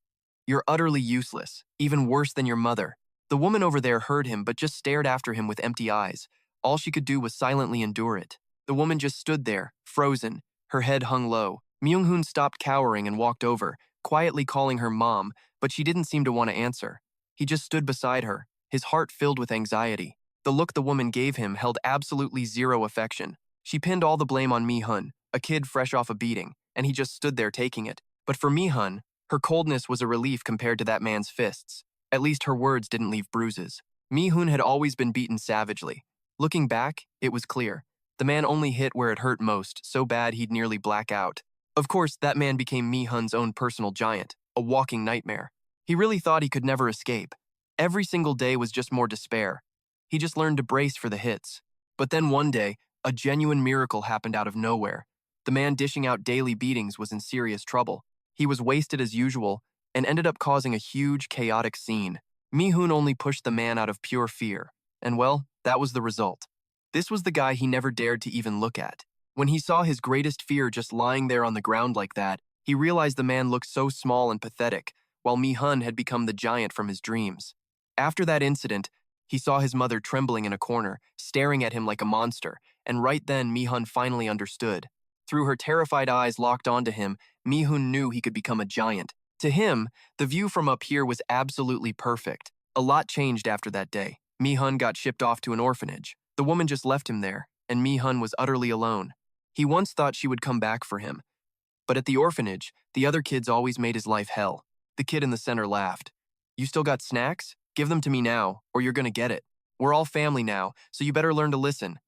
You're utterly useless, even worse than your mother. The woman over there heard him but just stared after him with empty eyes. All she could do was silently endure it. The woman just stood there, frozen, her head hung low. Mi-hun stopped cowering and walked over, quietly calling her mom, but she didn't seem to want to answer. He just stood beside her, his heart filled with anxiety. The look the woman gave him held absolutely zero affection. She pinned all the blame on Mi-hun, a kid fresh off a beating, and he just stood there taking it. But for Mi-hun, her coldness was a relief compared to that man's fists. At least her words didn't leave bruises. Mi-hun had always been beaten savagely. Looking back, it was clear. The man only hit where it hurt most, so bad he'd nearly black out. Of course, that man became Mi-hun's own personal giant, a walking nightmare. He really thought he could never escape. Every single day was just more despair. He just learned to brace for the hits. But then one day, a genuine miracle happened out of nowhere. The man dishing out daily beatings was in serious trouble. He was wasted as usual and ended up causing a huge, chaotic scene. Mi-hun only pushed the man out of pure fear. And well, that was the result. This was the guy he never dared to even look at. When he saw his greatest fear just lying there on the ground like that, he realized the man looked so small and pathetic, while Mi-hun had become the giant from his dreams. After that incident, he saw his mother trembling in a corner, staring at him like a monster, and right then Mi-hun finally understood. Through her terrified eyes locked onto him, Mi-hun knew he could become a giant. To him, the view from up here was absolutely perfect. A lot changed after that day. Mi-hun got shipped off to an orphanage. The woman just left him there, and Mi-hun was utterly alone. He once thought she would come back for him. But at the orphanage, the other kids always made his life hell. The kid in the center laughed. "You still got snacks? Give them to me now, or you're gonna get it. We're all family now, so you better learn to listen."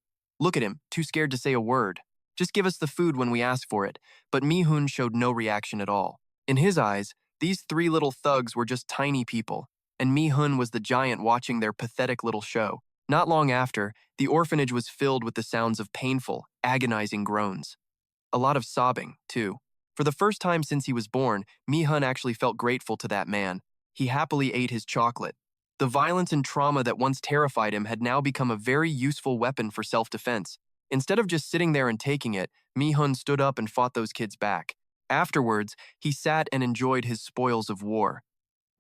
Look at him, too scared to say a word. "Just give us the food when we ask for it." But Mi-hun showed no reaction at all. In his eyes, these three little thugs were just tiny people, and Mi-hun was the giant watching their pathetic little show. Not long after, the orphanage was filled with the sounds of painful, agonizing groans. A lot of sobbing, too. For the first time since he was born, Mi-hun actually felt grateful to that man. He happily ate his chocolate. The violence and trauma that once terrified him had now become a very useful weapon for self-defense. Instead of just sitting there and taking it, Mi-hun stood up and fought those kids back. Afterwards, he sat and enjoyed his spoils of war.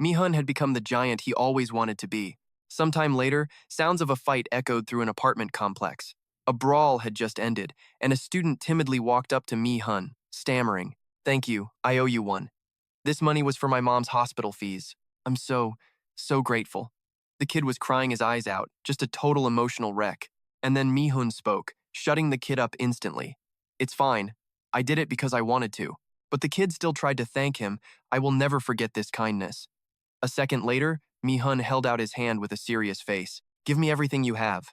Mi-hun had become the giant he always wanted to be. Sometime later, sounds of a fight echoed through an apartment complex. A brawl had just ended, and a student timidly walked up to Mi-hun, stammering, "Thank you, I owe you one. This money was for my mom's hospital fees. I'm so grateful." The kid was crying his eyes out, just a total emotional wreck. And then Mi-hun spoke, shutting the kid up instantly. "It's fine. I did it because I wanted to." But the kid still tried to thank him. "I will never forget this kindness." A second later, Mi-hun held out his hand with a serious face. "Give me everything you have."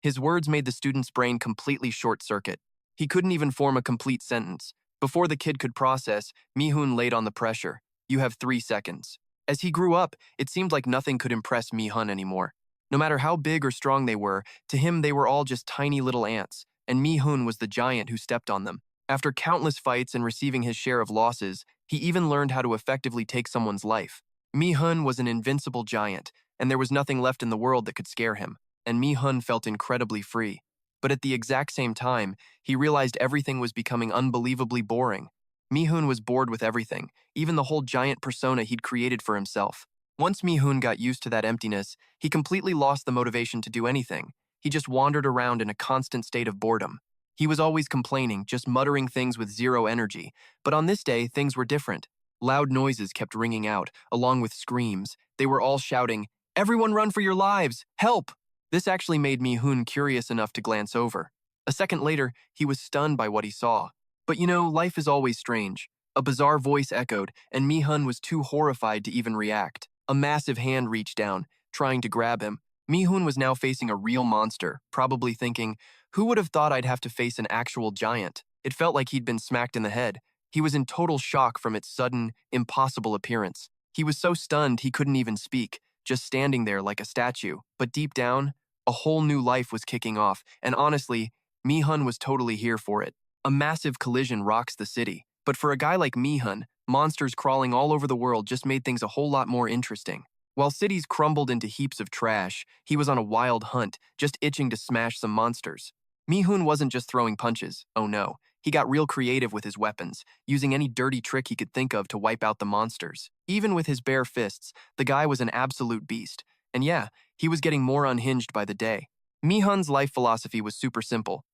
His words made the student's brain completely short-circuit. He couldn't even form a complete sentence. Before the kid could process, Mi-hun laid on the pressure. "You have 3 seconds." As he grew up, it seemed like nothing could impress Mi-hun anymore. No matter how big or strong they were, to him they were all just tiny little ants, and Mi-hun was the giant who stepped on them. After countless fights and receiving his share of losses, he even learned how to effectively take someone's life. Mi-hun was an invincible giant, and there was nothing left in the world that could scare him, and Mi-hun felt incredibly free. But at the exact same time, he realized everything was becoming unbelievably boring. Mi-hun was bored with everything, even the whole giant persona he'd created for himself. Once Mi-hun got used to that emptiness, he completely lost the motivation to do anything. He just wandered around in a constant state of boredom. He was always complaining, just muttering things with zero energy. But on this day, things were different. Loud noises kept ringing out, along with screams. They were all shouting, "Everyone run for your lives! Help!" This actually made Mi-hun curious enough to glance over. A second later, he was stunned by what he saw. But life is always strange. A bizarre voice echoed, and Mi-hun was too horrified to even react. A massive hand reached down, trying to grab him. Mi-hun was now facing a real monster, probably thinking, "Who would have thought I'd have to face an actual giant?" It felt like he'd been smacked in the head. He was in total shock from its sudden, impossible appearance. He was so stunned he couldn't even speak, just standing there like a statue. But deep down, a whole new life was kicking off, and honestly, Mi-hun was totally here for it. A massive collision rocks the city, but for a guy like Mi-hun, monsters crawling all over the world just made things a whole lot more interesting. While cities crumbled into heaps of trash, he was on a wild hunt, just itching to smash some monsters. Mi-hun wasn't just throwing punches, oh no. He got real creative with his weapons, using any dirty trick he could think of to wipe out the monsters. Even with his bare fists, the guy was an absolute beast. And yeah, he was getting more unhinged by the day. Mi-hun's life philosophy was super simple.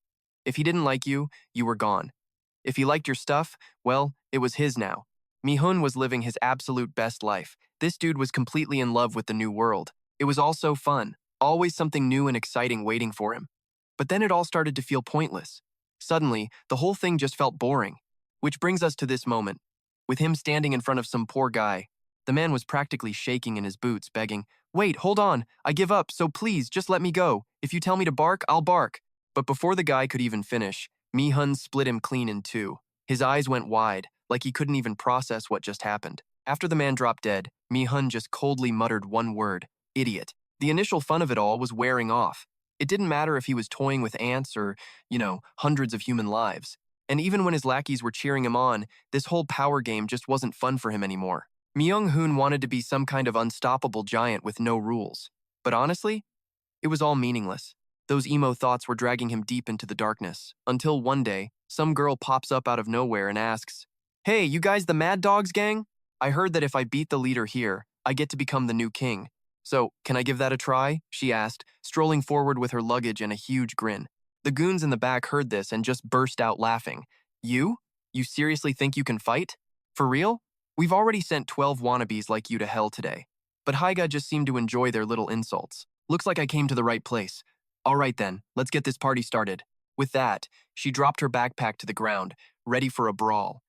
If he didn't like you, you were gone. If he liked your stuff, well, it was his now. Mi-hun was living his absolute best life. This dude was completely in love with the new world. It was all so fun, always something new and exciting waiting for him. But then it all started to feel pointless. Suddenly, the whole thing just felt boring. Which brings us to this moment. With him standing in front of some poor guy, the man was practically shaking in his boots, begging, "Wait, hold on, I give up, so please, just let me go. If you tell me to bark, I'll bark." But before the guy could even finish, Mi-hun split him clean in two. His eyes went wide, like he couldn't even process what just happened. After the man dropped dead, Mi-hun just coldly muttered one word, "Idiot." The initial fun of it all was wearing off. It didn't matter if he was toying with ants or, hundreds of human lives. And even when his lackeys were cheering him on, this whole power game just wasn't fun for him anymore. Mi-hun wanted to be some kind of unstoppable giant with no rules. But honestly, it was all meaningless. Those emo thoughts were dragging him deep into the darkness, until one day, some girl pops up out of nowhere and asks, "Hey, you guys the Mad Dogs gang? I heard that if I beat the leader here, I get to become the new king. So, can I give that a try?" she asked, strolling forward with her luggage and a huge grin. The goons in the back heard this and just burst out laughing. "You? You seriously think you can fight? For real? We've already sent 12 wannabes like you to hell today." But Haiga just seemed to enjoy their little insults. "Looks like I came to the right place. All right then, let's get this party started." With that, she dropped her backpack to the ground, ready for a brawl.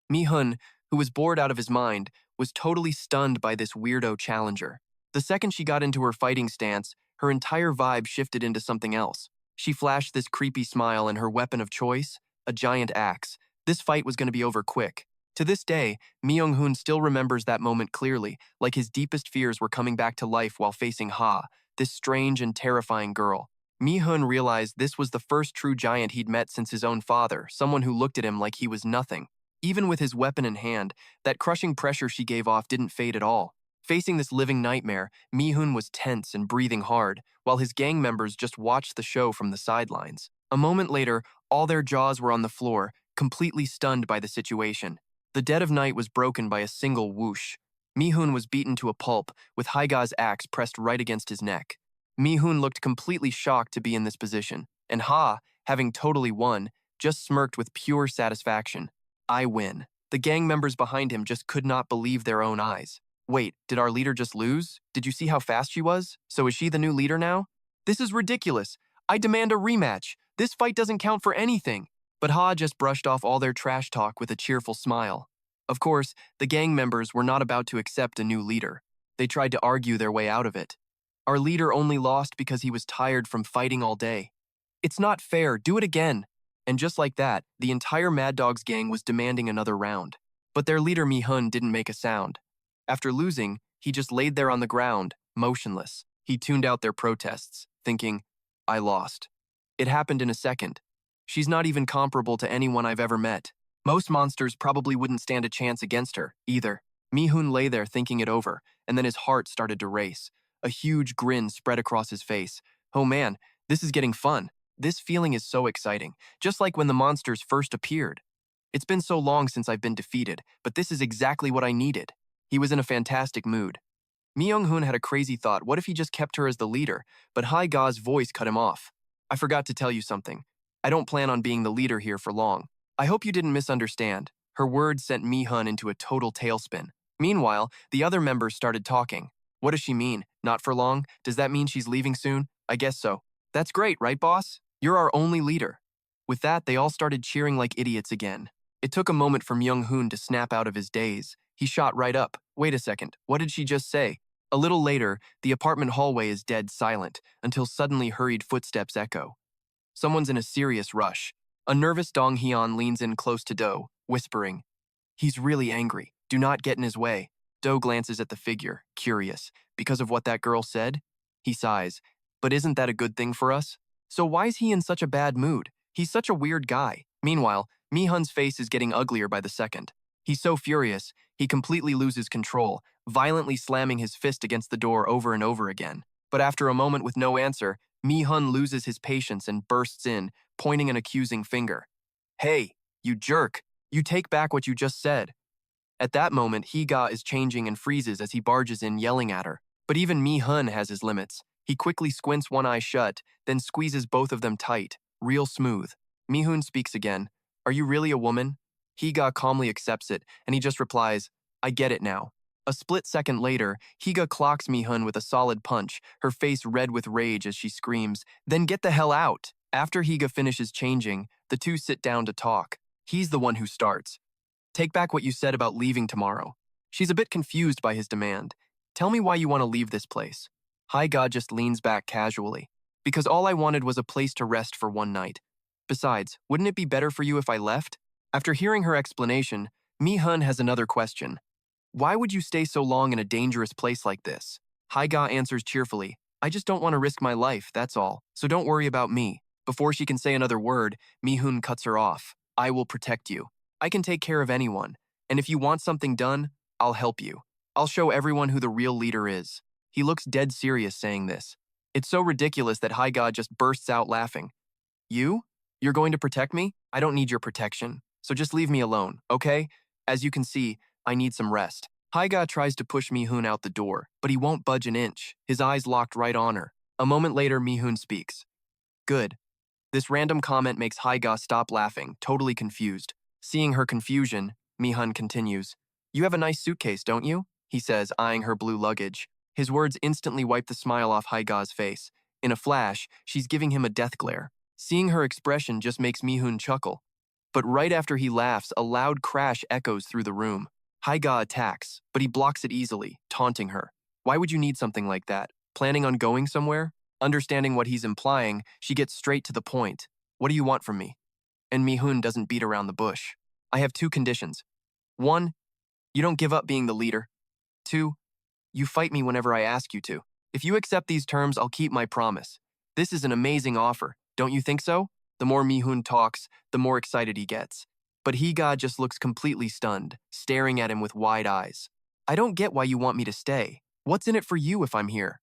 Mi-hun, who was bored out of his mind, was totally stunned by this weirdo challenger. The second she got into her fighting stance, her entire vibe shifted into something else. She flashed this creepy smile and her weapon of choice, a giant axe. This fight was going to be over quick. To this day, Mi-hun still remembers that moment clearly, like his deepest fears were coming back to life while facing Ha, this strange and terrifying girl. Mi-hun realized this was the first true giant he'd met since his own father, someone who looked at him like he was nothing. Even with his weapon in hand, that crushing pressure she gave off didn't fade at all. Facing this living nightmare, Mi-hun was tense and breathing hard, while his gang members just watched the show from the sidelines. A moment later, all their jaws were on the floor, completely stunned by the situation. The dead of night was broken by a single whoosh. Mi-hun was beaten to a pulp, with Haiga's axe pressed right against his neck. Mi-hun looked completely shocked to be in this position, and Ha, having totally won, just smirked with pure satisfaction. "I win." The gang members behind him just could not believe their own eyes. "Wait, did our leader just lose? Did you see how fast she was? So is she the new leader now? This is ridiculous. I demand a rematch. This fight doesn't count for anything." But Ha just brushed off all their trash talk with a cheerful smile. Of course, the gang members were not about to accept a new leader. They tried to argue their way out of it. "Our leader only lost because he was tired from fighting all day. It's not fair, do it again." And just like that, the entire Mad Dogs gang was demanding another round. But their leader Mi-hun didn't make a sound. After losing, he just laid there on the ground, motionless. He tuned out their protests, thinking, "I lost. It happened in a second. She's not even comparable to anyone I've ever met. Most monsters probably wouldn't stand a chance against her, either." Mi-hun lay there thinking it over, and then his heart started to race. A huge grin spread across his face. "Oh man, this is getting fun. This feeling is so exciting, just like when the monsters first appeared. It's been so long since I've been defeated, but this is exactly what I needed." He was in a fantastic mood. Mi-hun had a crazy thought, what if he just kept her as the leader? But Haiga's voice cut him off. "I forgot to tell you something. I don't plan on being the leader here for long. I hope you didn't misunderstand." Her words sent Mi-hun into a total tailspin. Meanwhile, the other members started talking. "What does she mean? Not for long? Does that mean she's leaving soon? I guess so. That's great, right, boss? You're our only leader." With that, they all started cheering like idiots again. It took a moment for Mi-hun to snap out of his daze. He shot right up. "Wait a second, what did she just say?" A little later, the apartment hallway is dead silent, until suddenly hurried footsteps echo. Someone's in a serious rush. A nervous Dong Hyun leans in close to Do, whispering, "He's really angry. Do not get in his way." Do glances at the figure, curious. "Because of what that girl said?" He sighs. "But isn't that a good thing for us? So why is he in such a bad mood? He's such a weird guy." Meanwhile, Mi-hun's face is getting uglier by the second. He's so furious, he completely loses control, violently slamming his fist against the door over and over again. But after a moment with no answer, Mi-hun loses his patience and bursts in, pointing an accusing finger. "Hey, you jerk! You take back what you just said." At that moment, Higa is changing and freezes as he barges in, yelling at her. But even Mi-hun has his limits. He quickly squints one eye shut, then squeezes both of them tight, real smooth. Mi-hun speaks again. "Are you really a woman?" Higa calmly accepts it, and he just replies, "I get it now." A split second later, Higa clocks Mi-hun with a solid punch, her face red with rage as she screams, "Then get the hell out!" After Higa finishes changing, the two sit down to talk. He's the one who starts. "Take back what you said about leaving tomorrow." She's a bit confused by his demand. "Tell me why you want to leave this place." Higa just leans back casually. "Because all I wanted was a place to rest for one night. Besides, wouldn't it be better for you if I left?" After hearing her explanation, Mi-hun has another question. "Why would you stay so long in a dangerous place like this?" Higa answers cheerfully, "I just don't want to risk my life, that's all. So don't worry about me." Before she can say another word, Mi-hun cuts her off. "I will protect you. I can take care of anyone. And if you want something done, I'll help you. I'll show everyone who the real leader is." He looks dead serious saying this. It's so ridiculous that Haiga just bursts out laughing. You? You're going to protect me? I don't need your protection. So just leave me alone, okay? As you can see, I need some rest. Haiga tries to push Mi-hun out the door, but he won't budge an inch, his eyes locked right on her. A moment later, Mi-hun speaks. Good. This random comment makes Haiga stop laughing, totally confused. Seeing her confusion, Mi-hun continues. You have a nice suitcase, don't you? He says, eyeing her blue luggage. His words instantly wipe the smile off Haiga's face. In a flash, she's giving him a death glare. Seeing her expression just makes Mi-hun chuckle. But right after he laughs, a loud crash echoes through the room. Haiga attacks, but he blocks it easily, taunting her. Why would you need something like that? Planning on going somewhere? Understanding what he's implying, she gets straight to the point. What do you want from me? And Mi-hun doesn't beat around the bush. I have two conditions. 1, you don't give up being the leader. 2, you fight me whenever I ask you to. If you accept these terms, I'll keep my promise. This is an amazing offer, don't you think so? The more Mi-hun talks, the more excited he gets. But Haiga just looks completely stunned, staring at him with wide eyes. I don't get why you want me to stay. What's in it for you if I'm here?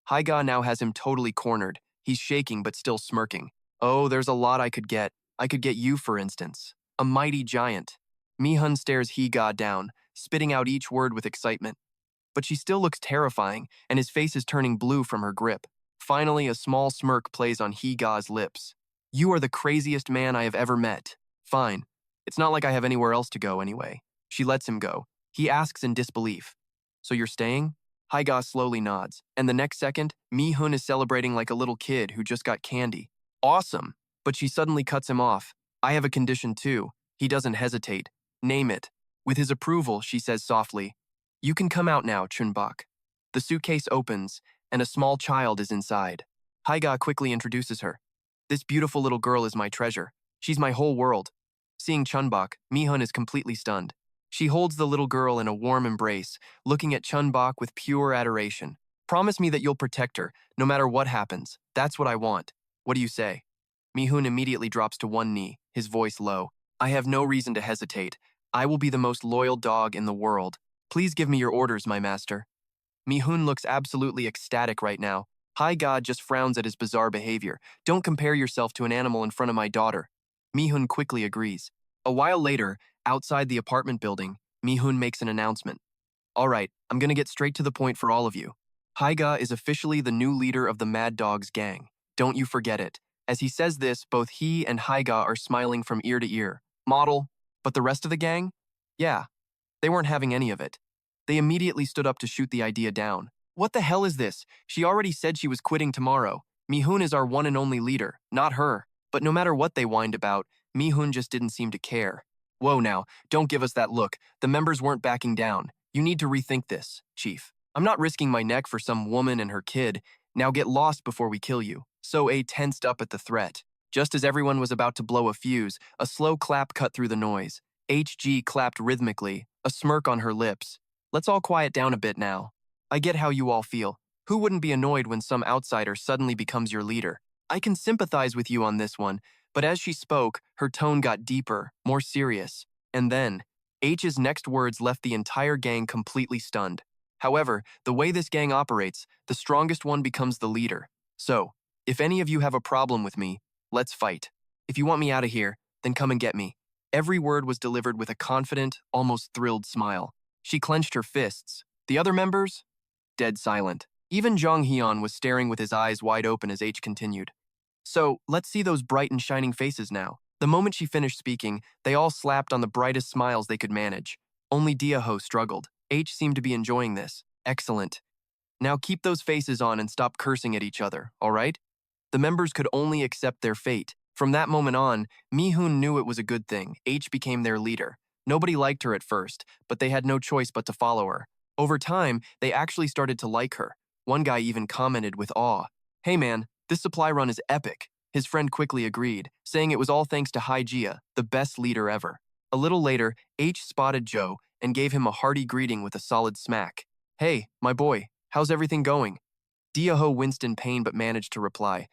Haiga now has him totally cornered. He's shaking but still smirking. Oh, there's a lot I could get. I could get you, for instance. A mighty giant. Mi-hun stares Haiga down, spitting out each word with excitement. But she still looks terrifying, and his face is turning blue from her grip. Finally, a small smirk plays on Haiga's lips. You are the craziest man I have ever met. Fine. It's not like I have anywhere else to go anyway. She lets him go. He asks in disbelief. So you're staying? Haiga slowly nods, and the next second, Mi-hun is celebrating like a little kid who just got candy. Awesome! But she suddenly cuts him off. I have a condition too. He doesn't hesitate. Name it. With his approval, she says softly, You can come out now, Chun-Bok. The suitcase opens, and a small child is inside. Haiga quickly introduces her. This beautiful little girl is my treasure. She's my whole world. Seeing Chun-Bok, Mi-hun is completely stunned. She holds the little girl in a warm embrace, looking at Chun-Bok with pure adoration. Promise me that you'll protect her, no matter what happens. That's what I want. What do you say? Mi-hun immediately drops to one knee, his voice low. I have no reason to hesitate. I will be the most loyal dog in the world. Please give me your orders, my master. Mi-hun looks absolutely ecstatic right now. Haiga just frowns at his bizarre behavior. Don't compare yourself to an animal in front of my daughter. Mi-hun quickly agrees. A while later, outside the apartment building, Mi-hun makes an announcement. All right, I'm gonna get straight to the point for all of you. Haiga is officially the new leader of the Mad Dogs gang. Don't you forget it. As he says this, both he and Haiga are smiling from ear to ear. Model. But the rest of the gang? Yeah, they weren't having any of it. They immediately stood up to shoot the idea down. What the hell is this? She already said she was quitting tomorrow. Mi-hun is our one and only leader, not her. But no matter what they whined about, Mi-hun just didn't seem to care. Whoa now, don't give us that look. The members weren't backing down. You need to rethink this, Chief. I'm not risking my neck for some woman and her kid. Now get lost before we kill you. So-A tensed up at the threat. Just as everyone was about to blow a fuse, a slow clap cut through the noise. HG clapped rhythmically, a smirk on her lips. Let's all quiet down a bit now. I get how you all feel. Who wouldn't be annoyed when some outsider suddenly becomes your leader? I can sympathize with you on this one, but as she spoke, her tone got deeper, more serious. And then, H's next words left the entire gang completely stunned. However, the way this gang operates, the strongest one becomes the leader. So, if any of you have a problem with me, let's fight. If you want me out of here, then come and get me. Every word was delivered with a confident, almost thrilled smile. She clenched her fists. The other members? Dead silent. Even Jong-hyun was staring with his eyes wide open as H continued. So, let's see those bright and shining faces now. The moment she finished speaking, they all slapped on the brightest smiles they could manage. Only Diaho struggled. H seemed to be enjoying this. Excellent. Now keep those faces on and stop cursing at each other, all right? The members could only accept their fate. From that moment on, Mi-hun knew it was a good thing. H became their leader. Nobody liked her at first, but they had no choice but to follow her. Over time, they actually started to like her. One guy even commented with awe, Hey man, this supply run is epic. His friend quickly agreed, saying it was all thanks to Haijia, the best leader ever. A little later, H spotted Joe and gave him a hearty greeting with a solid smack. Hey, my boy, how's everything going? Diaho winced in pain but managed to reply,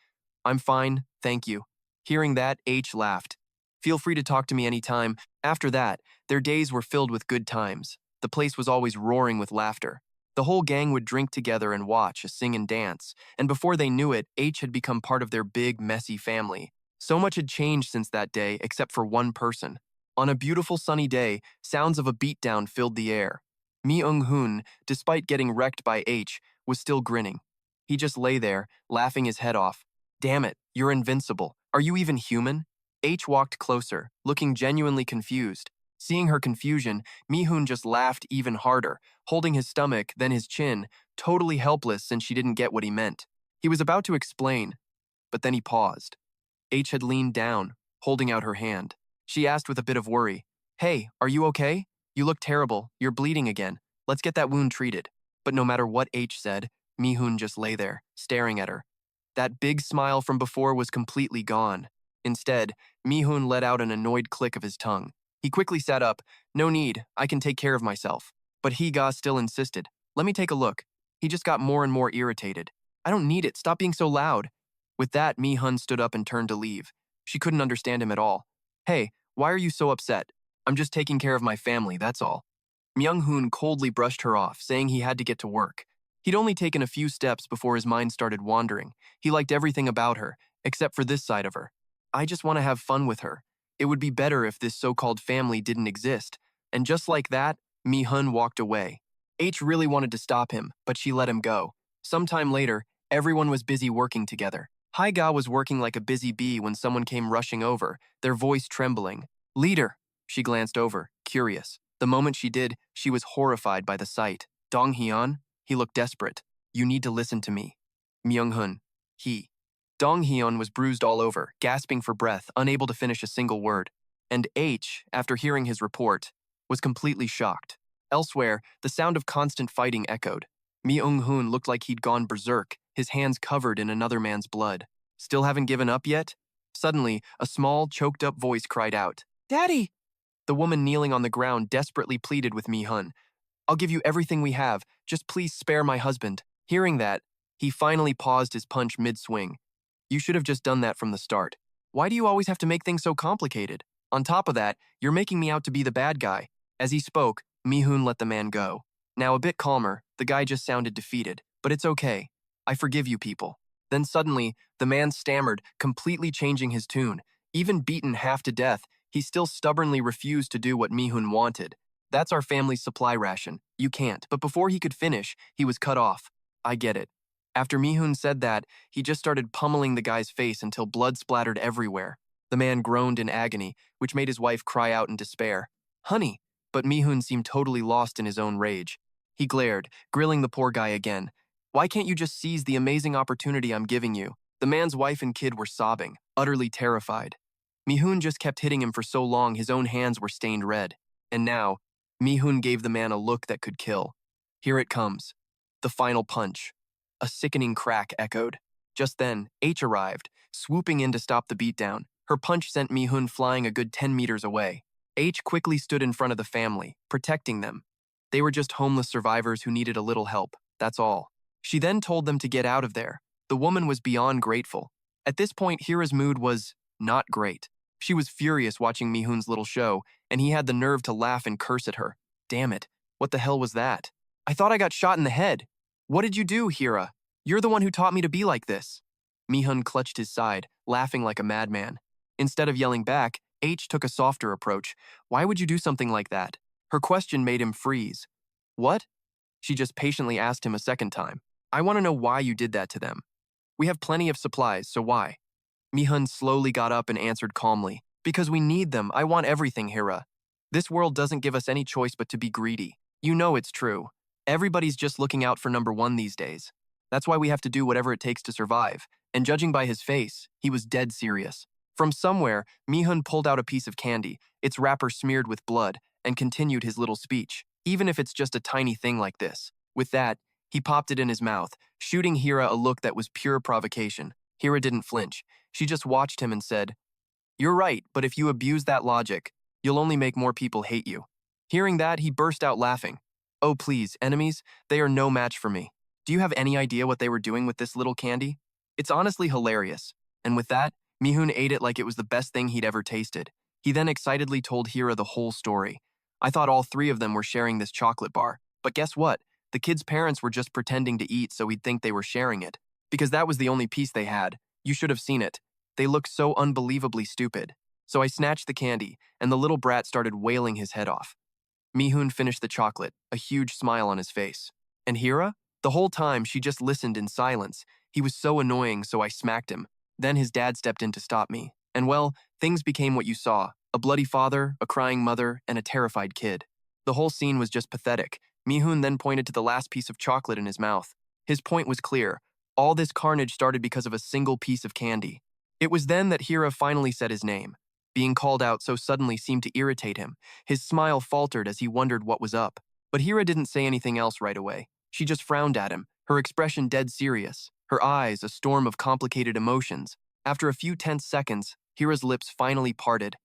I'm fine, thank you. Hearing that, H laughed. Feel free to talk to me anytime. After that, their days were filled with good times. The place was always roaring with laughter. The whole gang would drink together and watch, sing and dance, and before they knew it, H had become part of their big, messy family. So much had changed since that day, except for one person. On a beautiful sunny day, sounds of a beatdown filled the air. Mi-hun, despite getting wrecked by H, was still grinning. He just lay there, laughing his head off. Damn it, you're invincible. Are you even human? H walked closer, looking genuinely confused. Seeing her confusion, Mi-hun just laughed even harder, holding his stomach, then his chin, totally helpless since she didn't get what he meant. He was about to explain, but then he paused. H had leaned down, holding out her hand. She asked with a bit of worry, "Hey, are you okay? You look terrible. You're bleeding again. Let's get that wound treated." But no matter what H said, Mi-hun just lay there, staring at her. That big smile from before was completely gone. Instead, Mi-hun let out an annoyed click of his tongue. He quickly sat up. "No need, I can take care of myself." But Higa still insisted. "Let me take a look." He just got more and more irritated. "I don't need it, stop being so loud." With that, Mi-hun stood up and turned to leave. She couldn't understand him at all. "Hey, why are you so upset? I'm just taking care of my family, that's all." Myung-hoon coldly brushed her off, saying he had to get to work. He'd only taken a few steps before his mind started wandering. He liked everything about her, except for this side of her. "I just want to have fun with her. It would be better if this so-called family didn't exist." And just like that, Mi-hun walked away. H really wanted to stop him, but she let him go. Sometime later, everyone was busy working together. Haega was working like a busy bee when someone came rushing over, their voice trembling. "Leader!" She glanced over, curious. The moment she did, she was horrified by the sight. "Dong-hyun?" He looked desperate. "You need to listen to me." Myung-hun. He. Dong-hyun was bruised all over, gasping for breath, unable to finish a single word. And H, after hearing his report, was completely shocked. Elsewhere, the sound of constant fighting echoed. Mi-hun looked like he'd gone berserk, his hands covered in another man's blood. "Still haven't given up yet?" Suddenly, a small, choked-up voice cried out, "Daddy!" The woman kneeling on the ground desperately pleaded with Mi-hun. "I'll give you everything we have, just please spare my husband." Hearing that, he finally paused his punch mid-swing. "You should have just done that from the start. Why do you always have to make things so complicated? On top of that, you're making me out to be the bad guy." As he spoke, Mi-hun let the man go. Now a bit calmer, the guy just sounded defeated. "But it's okay. I forgive you people." Then suddenly, the man stammered, completely changing his tune. Even beaten half to death, he still stubbornly refused to do what Mi-hun wanted. "That's our family's supply ration. You can't." But before he could finish, he was cut off. "I get it." After Mi-hun said that, he just started pummeling the guy's face until blood splattered everywhere. The man groaned in agony, which made his wife cry out in despair. "Honey!" But Mi-hun seemed totally lost in his own rage. He glared, grilling the poor guy again. "Why can't you just seize the amazing opportunity I'm giving you?" The man's wife and kid were sobbing, utterly terrified. Mi-hun just kept hitting him for so long his own hands were stained red. And now, Mi-hun gave the man a look that could kill. Here it comes. The final punch. A sickening crack echoed. Just then, H arrived, swooping in to stop the beatdown. Her punch sent Mi-hun flying a good 10 meters away. H quickly stood in front of the family, protecting them. They were just homeless survivors who needed a little help, that's all. She then told them to get out of there. The woman was beyond grateful. At this point, Hira's mood was not great. She was furious watching Mi-hun's little show, and he had the nerve to laugh and curse at her. "Damn it, what the hell was that? I thought I got shot in the head. What did you do, Hira? You're the one who taught me to be like this." Mi-hun clutched his side, laughing like a madman. Instead of yelling back, H took a softer approach. "Why would you do something like that?" Her question made him freeze. "What?" She just patiently asked him a second time. "I want to know why you did that to them. We have plenty of supplies, so why?" Mi-hun slowly got up and answered calmly. "Because we need them. I want everything, Hira. This world doesn't give us any choice but to be greedy. You know it's true. Everybody's just looking out for number one these days. That's why we have to do whatever it takes to survive." And judging by his face, he was dead serious. From somewhere, Mi-hun pulled out a piece of candy, its wrapper smeared with blood, and continued his little speech. "Even if it's just a tiny thing like this." With that, he popped it in his mouth, shooting Hira a look that was pure provocation. Hira didn't flinch. She just watched him and said, "You're right, but if you abuse that logic, you'll only make more people hate you." Hearing that, he burst out laughing. "Oh please, enemies, they are no match for me. Do you have any idea what they were doing with this little candy? It's honestly hilarious." And with that, Mi-hun ate it like it was the best thing he'd ever tasted. He then excitedly told Hira the whole story. "I thought all three of them were sharing this chocolate bar. But guess what? The kids' parents were just pretending to eat so we'd think they were sharing it. Because that was the only piece they had. You should have seen it. They looked so unbelievably stupid. So I snatched the candy, and the little brat started wailing his head off. Mi-hun finished the chocolate, a huge smile on his face. And Hira? The whole time, she just listened in silence. He was so annoying, so I smacked him. Then his dad stepped in to stop me. And well, things became what you saw. A bloody father, a crying mother, and a terrified kid. The whole scene was just pathetic. Mi-hun then pointed to the last piece of chocolate in his mouth. His point was clear. All this carnage started because of a single piece of candy. It was then that Hira finally said his name. Being called out so suddenly seemed to irritate him. His smile faltered as he wondered what was up. But Hira didn't say anything else right away. She just frowned at him, her expression dead serious, her eyes a storm of complicated emotions. After a few tense seconds, Hira's lips finally parted.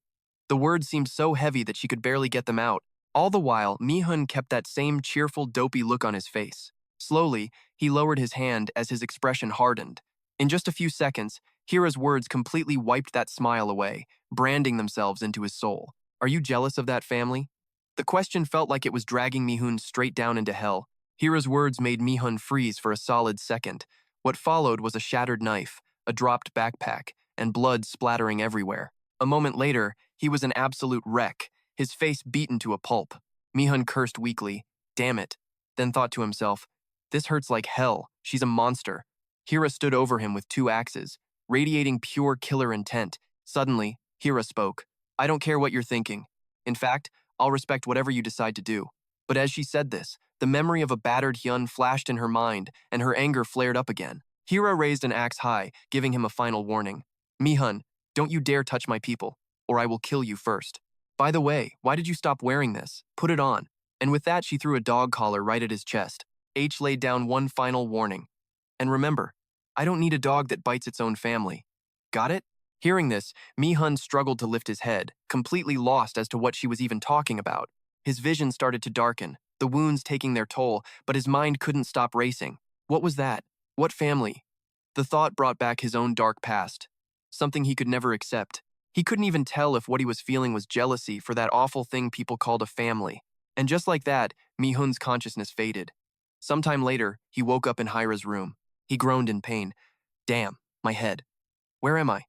The words seemed so heavy that she could barely get them out. All the while, Mi-hun kept that same cheerful, dopey look on his face. Slowly, he lowered his hand as his expression hardened. In just a few seconds, Hira's words completely wiped that smile away, branding themselves into his soul. Are you jealous of that family? The question felt like it was dragging Mi-hun straight down into hell. Hira's words made Mi-hun freeze for a solid second. What followed was a shattered knife, a dropped backpack, and blood splattering everywhere. A moment later, he was an absolute wreck, his face beaten to a pulp. Mi-hun cursed weakly, damn it, then thought to himself, this hurts like hell, she's a monster. Hira stood over him with 2 axes, radiating pure killer intent. Suddenly, Hira spoke. I don't care what you're thinking. In fact, I'll respect whatever you decide to do. But as she said this, the memory of a battered Hyun flashed in her mind, and her anger flared up again. Hira raised an axe high, giving him a final warning. Mi-hun, don't you dare touch my people, or I will kill you first. By the way, why did you stop wearing this? Put it on. And with that, she threw a dog collar right at his chest. H laid down one final warning. And remember, I don't need a dog that bites its own family. Got it? Hearing this, Mi-hun struggled to lift his head, completely lost as to what she was even talking about. His vision started to darken, the wounds taking their toll, but his mind couldn't stop racing. What was that? What family? The thought brought back his own dark past, something he could never accept. He couldn't even tell if what he was feeling was jealousy for that awful thing people called a family. And just like that, Mi-hun's consciousness faded. Sometime later, he woke up in Hira's room. He groaned in pain. Damn, my head. Where am I?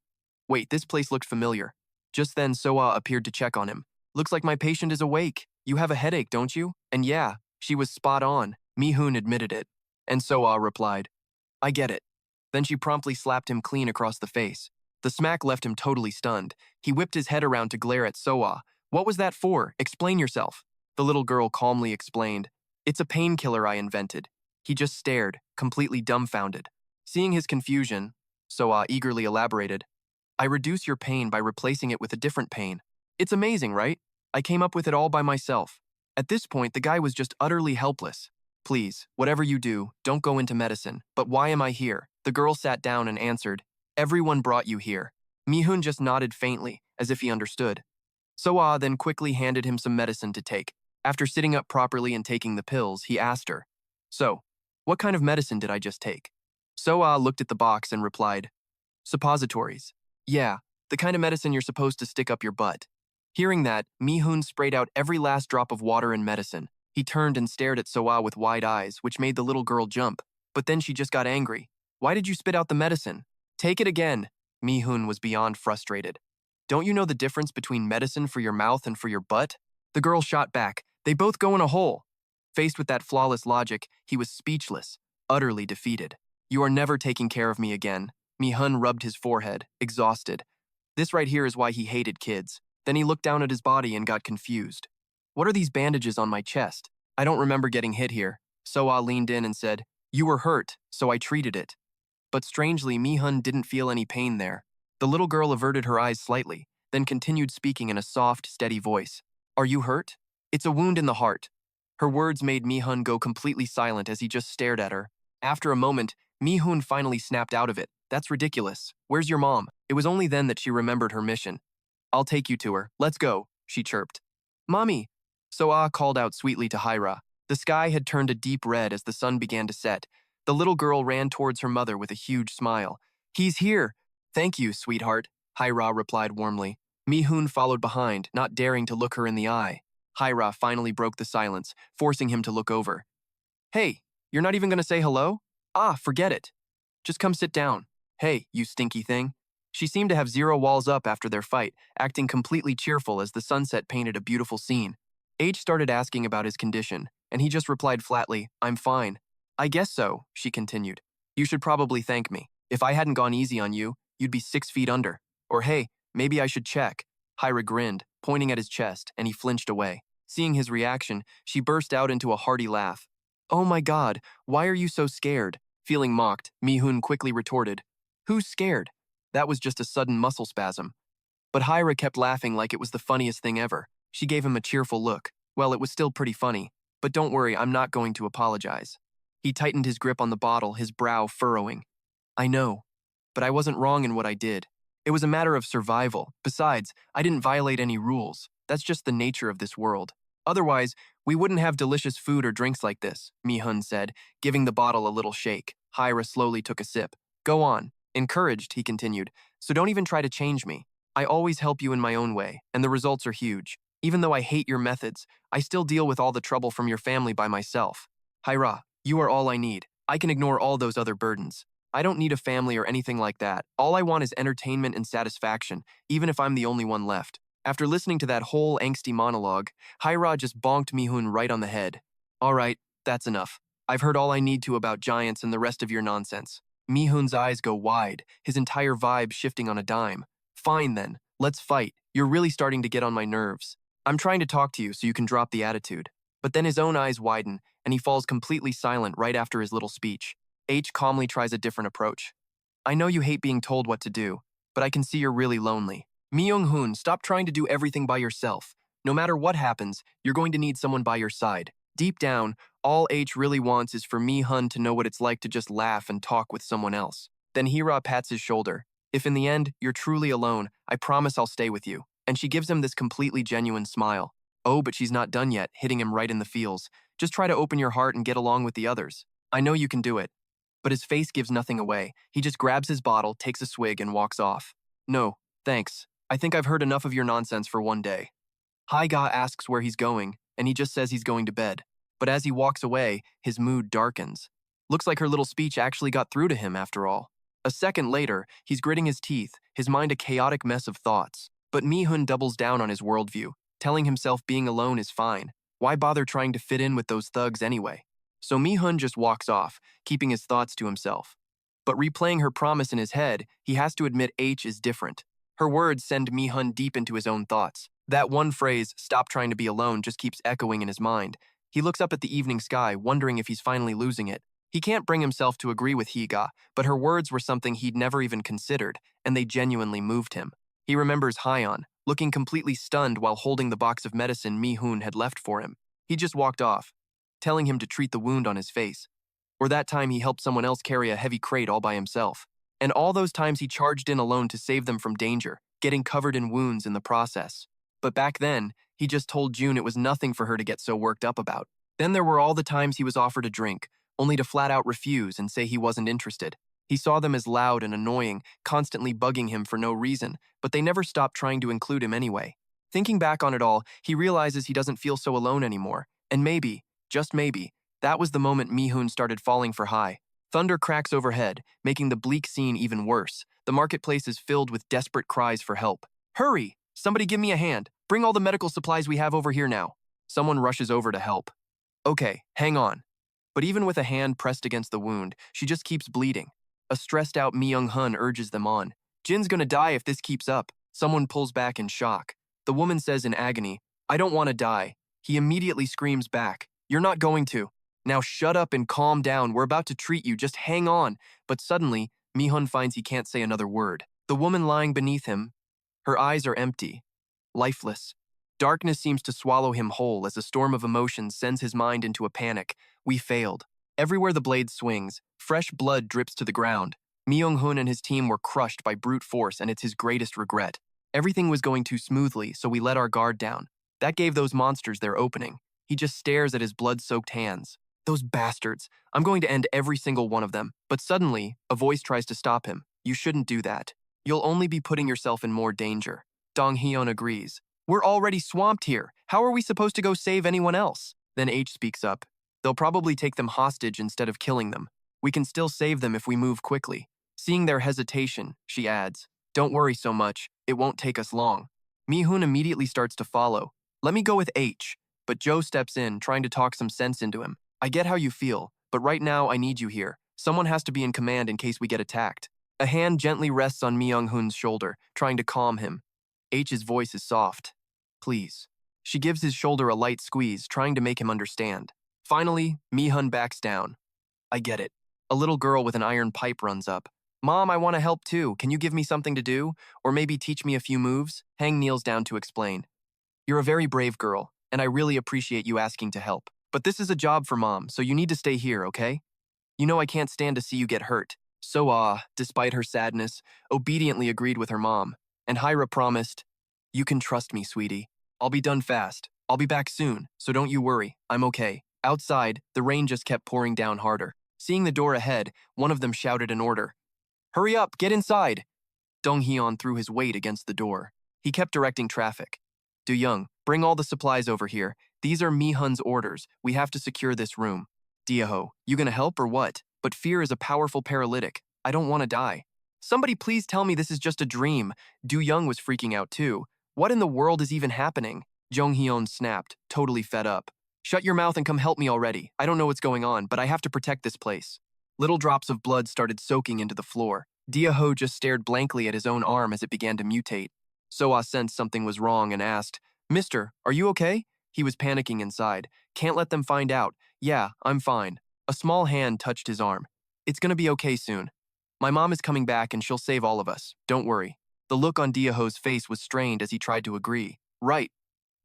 Wait, this place looked familiar. Just then, Soa appeared to check on him. Looks like my patient is awake. You have a headache, don't you? And yeah, she was spot on. Mi-hun admitted it. And Soa replied, I get it. Then she promptly slapped him clean across the face. The smack left him totally stunned. He whipped his head around to glare at Soa. What was that for? Explain yourself. The little girl calmly explained. It's a painkiller I invented. He just stared, completely dumbfounded. Seeing his confusion, Soa eagerly elaborated. I reduce your pain by replacing it with a different pain. It's amazing, right? I came up with it all by myself. At this point, the guy was just utterly helpless. Please, whatever you do, don't go into medicine. But why am I here? The girl sat down and answered. Everyone brought you here. Mi-hun just nodded faintly, as if he understood. Soa then quickly handed him some medicine to take. After sitting up properly and taking the pills, he asked her, So, what kind of medicine did I just take? Soa looked at the box and replied, Suppositories. Yeah, the kind of medicine you're supposed to stick up your butt. Hearing that, Mi-hun sprayed out every last drop of water and medicine. He turned and stared at Soa with wide eyes, which made the little girl jump. But then she just got angry. Why did you spit out the medicine? Take it again. Mi-hun was beyond frustrated. Don't you know the difference between medicine for your mouth and for your butt? The girl shot back. They both go in a hole. Faced with that flawless logic, he was speechless, utterly defeated. You are never taking care of me again. Mi-hun rubbed his forehead, exhausted. This right here is why he hated kids. Then he looked down at his body and got confused. What are these bandages on my chest? I don't remember getting hit here. Soa leaned in and said, You were hurt, so I treated it. But strangely, Mi-hun didn't feel any pain there. The little girl averted her eyes slightly, then continued speaking in a soft, steady voice. Are you hurt? It's a wound in the heart. Her words made Mi-hun go completely silent as he just stared at her. After a moment, Mi-hun finally snapped out of it. That's ridiculous. Where's your mom? It was only then that she remembered her mission. I'll take you to her. Let's go, she chirped. Mommy! Soa called out sweetly to Hira. The sky had turned a deep red as the sun began to set. The little girl ran towards her mother with a huge smile. He's here! Thank you, sweetheart, Hira replied warmly. Mi-hun followed behind, not daring to look her in the eye. Hira finally broke the silence, forcing him to look over. Hey, you're not even gonna say hello? Ah, forget it. Just come sit down. Hey, you stinky thing. She seemed to have zero walls up after their fight, acting completely cheerful as the sunset painted a beautiful scene. H started asking about his condition, and he just replied flatly, I'm fine. I guess so, she continued. You should probably thank me. If I hadn't gone easy on you, you'd be 6 feet under. Or hey, maybe I should check. Hyra grinned, pointing at his chest, and he flinched away. Seeing his reaction, she burst out into a hearty laugh. Oh my god, why are you so scared? Feeling mocked, Mi-hun quickly retorted, Who's scared? That was just a sudden muscle spasm. But Hyra kept laughing like it was the funniest thing ever. She gave him a cheerful look. Well, it was still pretty funny. But don't worry, I'm not going to apologize. He tightened his grip on the bottle, his brow furrowing. I know, but I wasn't wrong in what I did. It was a matter of survival. Besides, I didn't violate any rules. That's just the nature of this world. Otherwise, we wouldn't have delicious food or drinks like this, Mi-hun said, giving the bottle a little shake. Hyra slowly took a sip. Go on. Encouraged, he continued, so don't even try to change me. I always help you in my own way, and the results are huge. Even though I hate your methods, I still deal with all the trouble from your family by myself. Hyra, you are all I need. I can ignore all those other burdens. I don't need a family or anything like that. All I want is entertainment and satisfaction, even if I'm the only one left. After listening to that whole angsty monologue, Hyra just bonked Mi-hun right on the head. All right, that's enough. I've heard all I need to about giants and the rest of your nonsense. Mi-hun's eyes go wide, his entire vibe shifting on a dime. Fine then, let's fight. You're really starting to get on my nerves. I'm trying to talk to you so you can drop the attitude. But then his own eyes widen, and he falls completely silent right after his little speech. H calmly tries a different approach. I know you hate being told what to do, but I can see you're really lonely. Mi-hun, stop trying to do everything by yourself. No matter what happens, you're going to need someone by your side. Deep down, all H really wants is for Mi-hun to know what it's like to just laugh and talk with someone else. Then Hira pats his shoulder. If in the end, you're truly alone, I promise I'll stay with you. And she gives him this completely genuine smile. Oh, but she's not done yet, hitting him right in the feels. Just try to open your heart and get along with the others. I know you can do it. But his face gives nothing away. He just grabs his bottle, takes a swig, and walks off. No, thanks. I think I've heard enough of your nonsense for one day. Hai-ga asks where he's going, and he just says he's going to bed. But as he walks away, his mood darkens. Looks like her little speech actually got through to him after all. A second later, he's gritting his teeth, his mind a chaotic mess of thoughts. But Mi-hun doubles down on his worldview, telling himself being alone is fine. Why bother trying to fit in with those thugs anyway? So Mi-hun just walks off, keeping his thoughts to himself. But replaying her promise in his head, he has to admit H is different. Her words send Mi-hun deep into his own thoughts. That one phrase, stop trying to be alone, just keeps echoing in his mind. He looks up at the evening sky, wondering if he's finally losing it. He can't bring himself to agree with Higa, but her words were something he'd never even considered, and they genuinely moved him. He remembers Hyon, looking completely stunned while holding the box of medicine Mi-hun had left for him. He just walked off, telling him to treat the wound on his face. Or that time he helped someone else carry a heavy crate all by himself. And all those times he charged in alone to save them from danger, getting covered in wounds in the process. But back then, he just told June it was nothing for her to get so worked up about. Then there were all the times he was offered a drink, only to flat out refuse and say he wasn't interested. He saw them as loud and annoying, constantly bugging him for no reason, but they never stopped trying to include him anyway. Thinking back on it all, he realizes he doesn't feel so alone anymore, and maybe, just maybe, that was the moment Mi-hun started falling for Hai. Thunder cracks overhead, making the bleak scene even worse. The marketplace is filled with desperate cries for help. Hurry! Somebody give me a hand. Bring all the medical supplies we have over here now. Someone rushes over to help. Okay, hang on. But even with a hand pressed against the wound, she just keeps bleeding. A stressed-out Mi-hun urges them on. Jin's gonna die if this keeps up. Someone pulls back in shock. The woman says in agony, I don't want to die. He immediately screams back, You're not going to. Now shut up and calm down. We're about to treat you. Just hang on. But suddenly, Mi-hun finds he can't say another word. The woman lying beneath him, her eyes are empty, lifeless. Darkness seems to swallow him whole as a storm of emotions sends his mind into a panic. We failed. Everywhere the blade swings, fresh blood drips to the ground. Mi-hun and his team were crushed by brute force, and it's his greatest regret. Everything was going too smoothly, so we let our guard down. That gave those monsters their opening. He just stares at his blood-soaked hands. Those bastards. I'm going to end every single one of them. But suddenly, a voice tries to stop him. You shouldn't do that. You'll only be putting yourself in more danger. Dong-hyun agrees. We're already swamped here. How are we supposed to go save anyone else? Then H speaks up. They'll probably take them hostage instead of killing them. We can still save them if we move quickly. Seeing their hesitation, she adds, don't worry so much, it won't take us long. Mi-hun immediately starts to follow. Let me go with H, but Joe steps in, trying to talk some sense into him. I get how you feel, but right now I need you here. Someone has to be in command in case we get attacked. A hand gently rests on Mi-hun's shoulder, trying to calm him. H's voice is soft. Please. She gives his shoulder a light squeeze, trying to make him understand. Finally, Mi-hun backs down. I get it. A little girl with an iron pipe runs up. Mom, I want to help too. Can you give me something to do? Or maybe teach me a few moves? Hang kneels down to explain. You're a very brave girl, and I really appreciate you asking to help. But this is a job for Mom, so you need to stay here, okay? You know I can't stand to see you get hurt. So despite her sadness, obediently agreed with her mom. And Hyra promised, you can trust me, sweetie. I'll be done fast. I'll be back soon, so don't you worry. I'm okay. Outside, the rain just kept pouring down harder. Seeing the door ahead, one of them shouted an order. Hurry up, get inside! Dong-hyun threw his weight against the door. He kept directing traffic. Do-young, bring all the supplies over here. These are Mi-hun's orders. We have to secure this room. Dia-ho, you gonna help or what? But fear is a powerful paralytic. I don't want to die. Somebody please tell me this is just a dream. Do-young was freaking out too. What in the world is even happening? Jong-hyun snapped, totally fed up. Shut your mouth and come help me already. I don't know what's going on, but I have to protect this place. Little drops of blood started soaking into the floor. Dia-ho just stared blankly at his own arm as it began to mutate. So-ah sensed something was wrong and asked, Mister, are you okay? He was panicking inside. Can't let them find out. Yeah, I'm fine. A small hand touched his arm. It's gonna be okay soon. My mom is coming back and she'll save all of us. Don't worry. The look on Dia-ho's face was strained as he tried to agree. Right.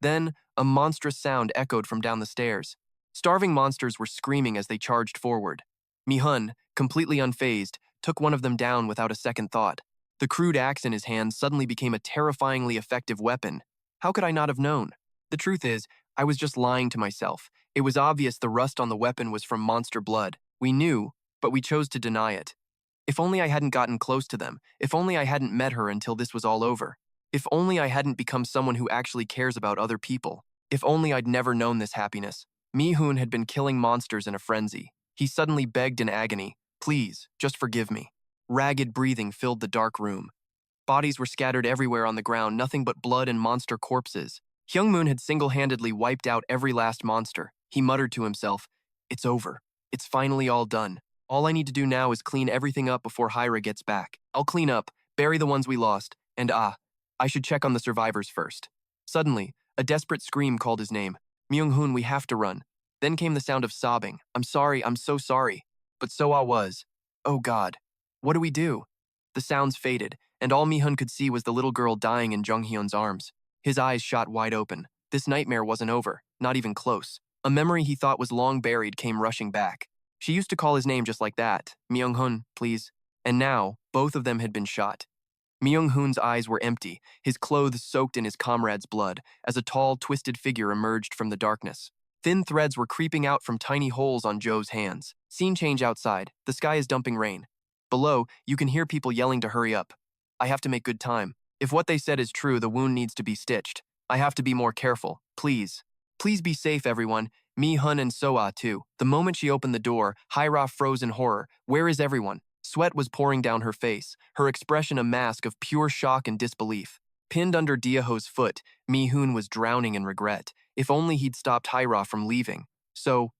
Then, a monstrous sound echoed from down the stairs. Starving monsters were screaming as they charged forward. Mi-hun, completely unfazed, took one of them down without a second thought. The crude axe in his hand suddenly became a terrifyingly effective weapon. How could I not have known? The truth is, I was just lying to myself. It was obvious the rust on the weapon was from monster blood. We knew, but we chose to deny it. If only I hadn't gotten close to them. If only I hadn't met her until this was all over. If only I hadn't become someone who actually cares about other people. If only I'd never known this happiness. Mi-hun had been killing monsters in a frenzy. He suddenly begged in agony, please, just forgive me. Ragged breathing filled the dark room. Bodies were scattered everywhere on the ground, nothing but blood and monster corpses. Hyungmoon had single-handedly wiped out every last monster. He muttered to himself, it's over. It's finally all done. All I need to do now is clean everything up before Hyra gets back. I'll clean up, bury the ones we lost, and I should check on the survivors first. Suddenly, a desperate scream called his name. Myung-hun, we have to run. Then came the sound of sobbing. I'm sorry, I'm so sorry. But So-ah was. Oh God. What do we do? The sounds faded, and all Mi-hun could see was the little girl dying in Jung-hyun's arms. His eyes shot wide open. This nightmare wasn't over, not even close. A memory he thought was long buried came rushing back. She used to call his name just like that. Myung-hun, please. And now, both of them had been shot. Myung-hun's eyes were empty, his clothes soaked in his comrade's blood, as a tall, twisted figure emerged from the darkness. Thin threads were creeping out from tiny holes on Joe's hands. Scene change outside. The sky is dumping rain. Below, you can hear people yelling to hurry up. I have to make good time. If what they said is true, the wound needs to be stitched. I have to be more careful. Please. Please be safe, everyone. Mi-hun and So-ah, too. The moment she opened the door, Hyra froze in horror. Where is everyone? Sweat was pouring down her face, her expression a mask of pure shock and disbelief. Pinned under Dia-ho's foot, Mi-hun was drowning in regret. If only he'd stopped Hyra from leaving. So,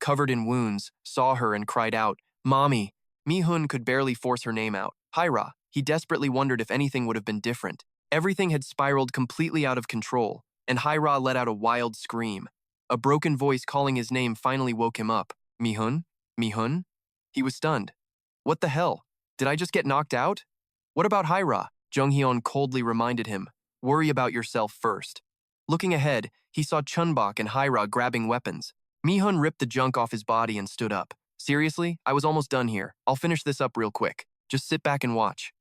covered in wounds, saw her and cried out, Mommy! Mi-hun could barely force her name out. Hyra. He desperately wondered if anything would have been different. Everything had spiraled completely out of control, and Hyra let out a wild scream. A broken voice calling his name finally woke him up. Mi-hun? Mi-hun? He was stunned. What the hell? Did I just get knocked out? What about Hyra? Jung-hyun coldly reminded him. Worry about yourself first. Looking ahead, he saw Chun-Bok and Hyra grabbing weapons. Mi-hun ripped the junk off his body and stood up. Seriously? I was almost done here. I'll finish this up real quick. Just sit back and watch.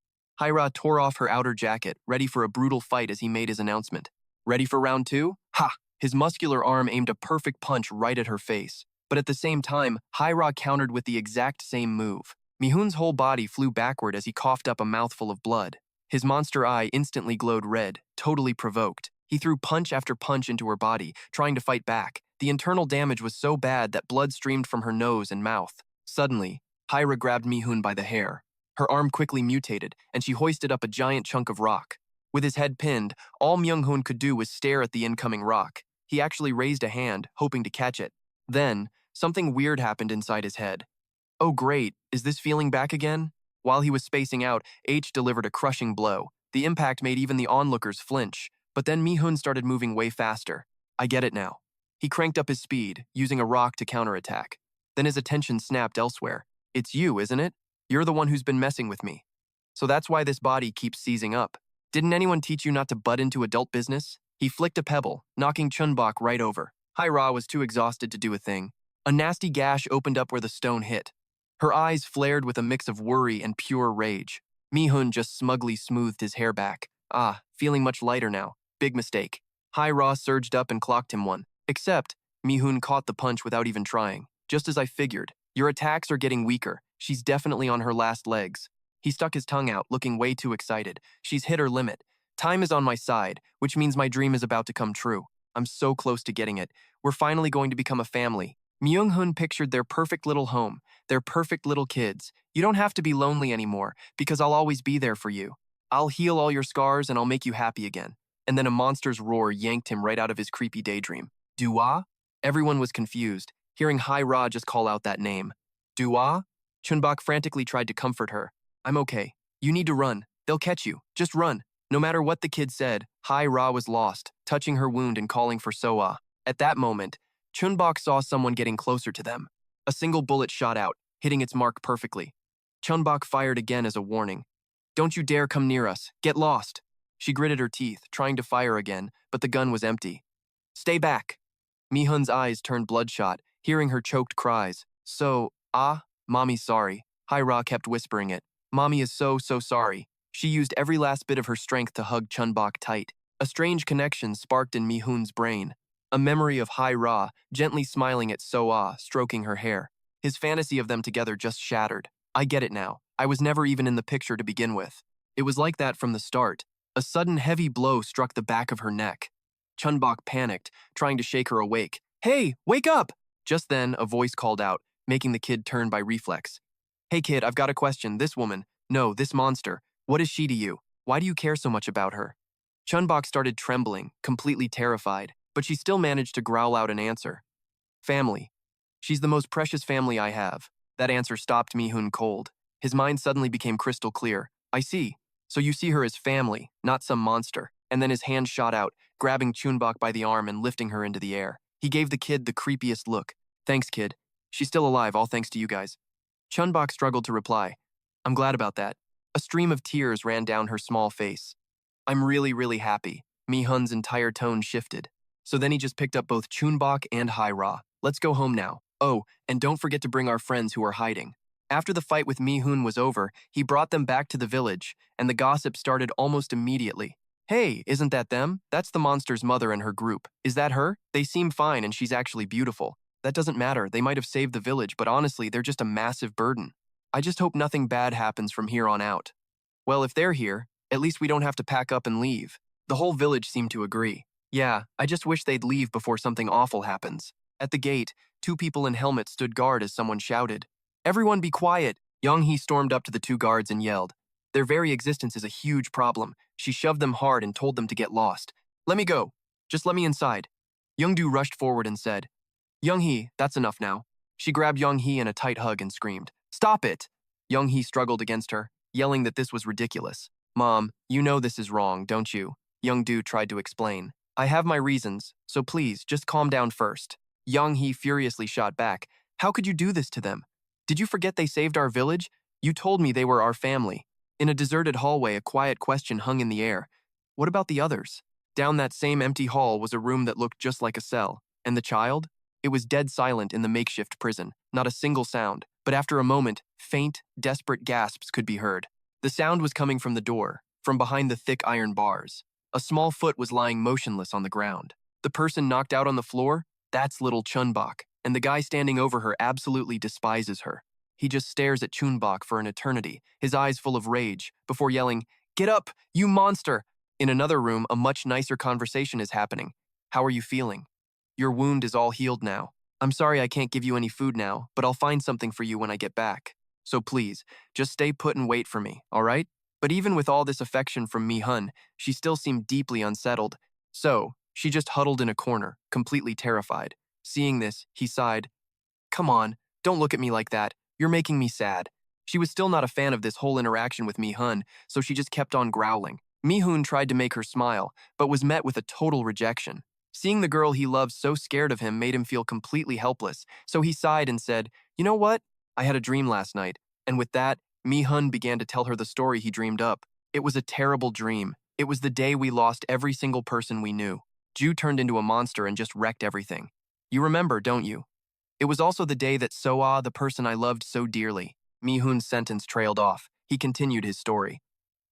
Hyra tore off her outer jacket, ready for a brutal fight as he made his announcement. Ready for round two? Ha! His muscular arm aimed a perfect punch right at her face. But at the same time, Hyra countered with the exact same move. Mi-hun's whole body flew backward as he coughed up a mouthful of blood. His monster eye instantly glowed red, totally provoked. He threw punch after punch into her body, trying to fight back. The internal damage was so bad that blood streamed from her nose and mouth. Suddenly, Hyra grabbed Mi-hun by the hair. Her arm quickly mutated, and she hoisted up a giant chunk of rock. With his head pinned, all Mi-hun could do was stare at the incoming rock. He actually raised a hand, hoping to catch it. Then, something weird happened inside his head. Oh great, is this feeling back again? While he was spacing out, H delivered a crushing blow. The impact made even the onlookers flinch, but then Mi-hun started moving way faster. I get it now. He cranked up his speed, using a rock to counterattack. Then his attention snapped elsewhere. It's you, isn't it? You're the one who's been messing with me. So that's why this body keeps seizing up. Didn't anyone teach you not to butt into adult business? He flicked a pebble, knocking Chun-Bok right over. Hyra was too exhausted to do a thing. A nasty gash opened up where the stone hit. Her eyes flared with a mix of worry and pure rage. Mi-hun just smugly smoothed his hair back. Feeling much lighter now. Big mistake. Hyra surged up and clocked him one. Except, Mi-hun caught the punch without even trying. Just as I figured. Your attacks are getting weaker. She's definitely on her last legs. He stuck his tongue out, looking way too excited. She's hit her limit. Time is on my side, which means my dream is about to come true. I'm so close to getting it. We're finally going to become a family. Mi-hun pictured their perfect little home, their perfect little kids. You don't have to be lonely anymore, because I'll always be there for you. I'll heal all your scars and I'll make you happy again. And then a monster's roar yanked him right out of his creepy daydream. Dua? Everyone was confused, hearing Hyra just call out that name. Dua? Chun-Bok frantically tried to comfort her. I'm okay. You need to run. They'll catch you. Just run. No matter what the kid said, Hyra was lost, touching her wound and calling for Soa. At that moment, Chun-Bok saw someone getting closer to them. A single bullet shot out, hitting its mark perfectly. Chun-Bok fired again as a warning. Don't you dare come near us. Get lost. She gritted her teeth, trying to fire again, but the gun was empty. Stay back. Mi-hun's eyes turned bloodshot, hearing her choked cries. Mommy's sorry. Hyra kept whispering it. Mommy is so sorry. She used every last bit of her strength to hug Chun-Bok tight. A strange connection sparked in Mi-hun's brain. A memory of Hyra gently smiling at Soa, stroking her hair. His fantasy of them together just shattered. I get it now. I was never even in the picture to begin with. It was like that from the start. A sudden heavy blow struck the back of her neck. Chun-Bok panicked, trying to shake her awake. Hey, wake up! Just then, a voice called out, making the kid turn by reflex. Hey kid, I've got a question. This woman, no, this monster, what is she to you? Why do you care so much about her? Chun-Bok started trembling, completely terrified, but she still managed to growl out an answer. Family. She's the most precious family I have. That answer stopped Mi-hun cold. His mind suddenly became crystal clear. I see. So you see her as family, not some monster. And then his hand shot out, grabbing Chun-Bok by the arm and lifting her into the air. He gave the kid the creepiest look. Thanks, kid. She's still alive, all thanks to you guys. Chun-Bok struggled to reply. I'm glad about that. A stream of tears ran down her small face. I'm really happy. Mi-hun's entire tone shifted. So then he just picked up both Chun-Bok and Hyra. Let's go home now. Oh, and don't forget to bring our friends who are hiding. After the fight with Mi-hun was over, he brought them back to the village, and the gossip started almost immediately. Hey, isn't that them? That's the monster's mother and her group. Is that her? They seem fine and she's actually beautiful. That doesn't matter, they might have saved the village, but honestly, they're just a massive burden. I just hope nothing bad happens from here on out. Well, if they're here, at least we don't have to pack up and leave. The whole village seemed to agree. Yeah, I just wish they'd leave before something awful happens. At the gate, 2 people in helmets stood guard as someone shouted. Everyone be quiet! Young-hee stormed up to the 2 guards and yelled. Their very existence is a huge problem. She shoved them hard and told them to get lost. Let me go. Just let me inside. Young-do rushed forward and said, Young-hee, that's enough now. She grabbed Young-hee in a tight hug and screamed, Stop it! Young-hee struggled against her, yelling that this was ridiculous. Mom, you know this is wrong, don't you? Young-do tried to explain. I have my reasons, so please, just calm down first. Young-hee furiously shot back. How could you do this to them? Did you forget they saved our village? You told me they were our family. In a deserted hallway, a quiet question hung in the air. What about the others? Down that same empty hall was a room that looked just like a cell. And the child? It was dead silent in the makeshift prison, not a single sound. But after a moment, faint, desperate gasps could be heard. The sound was coming from the door, from behind the thick iron bars. A small foot was lying motionless on the ground. The person knocked out on the floor? That's little Chun-Bok, and the guy standing over her absolutely despises her. He just stares at Chun-Bok for an eternity, his eyes full of rage, before yelling, Get up, you monster! In another room, a much nicer conversation is happening. How are you feeling? Your wound is all healed now. I'm sorry I can't give you any food now, but I'll find something for you when I get back. So please, just stay put and wait for me, all right? But even with all this affection from Mi-hun, she still seemed deeply unsettled. So, she just huddled in a corner, completely terrified. Seeing this, he sighed. Come on, don't look at me like that. You're making me sad. She was still not a fan of this whole interaction with Mi-hun, so she just kept on growling. Mi-hun tried to make her smile, but was met with a total rejection. Seeing the girl he loved so scared of him made him feel completely helpless, so he sighed and said, You know what? I had a dream last night. And with that, Mi-hun began to tell her the story he dreamed up. It was a terrible dream. It was the day we lost every single person we knew. Ju turned into a monster and just wrecked everything. You remember, don't you? It was also the day that Soa, the person I loved so dearly. Mi-hun's sentence trailed off. He continued his story.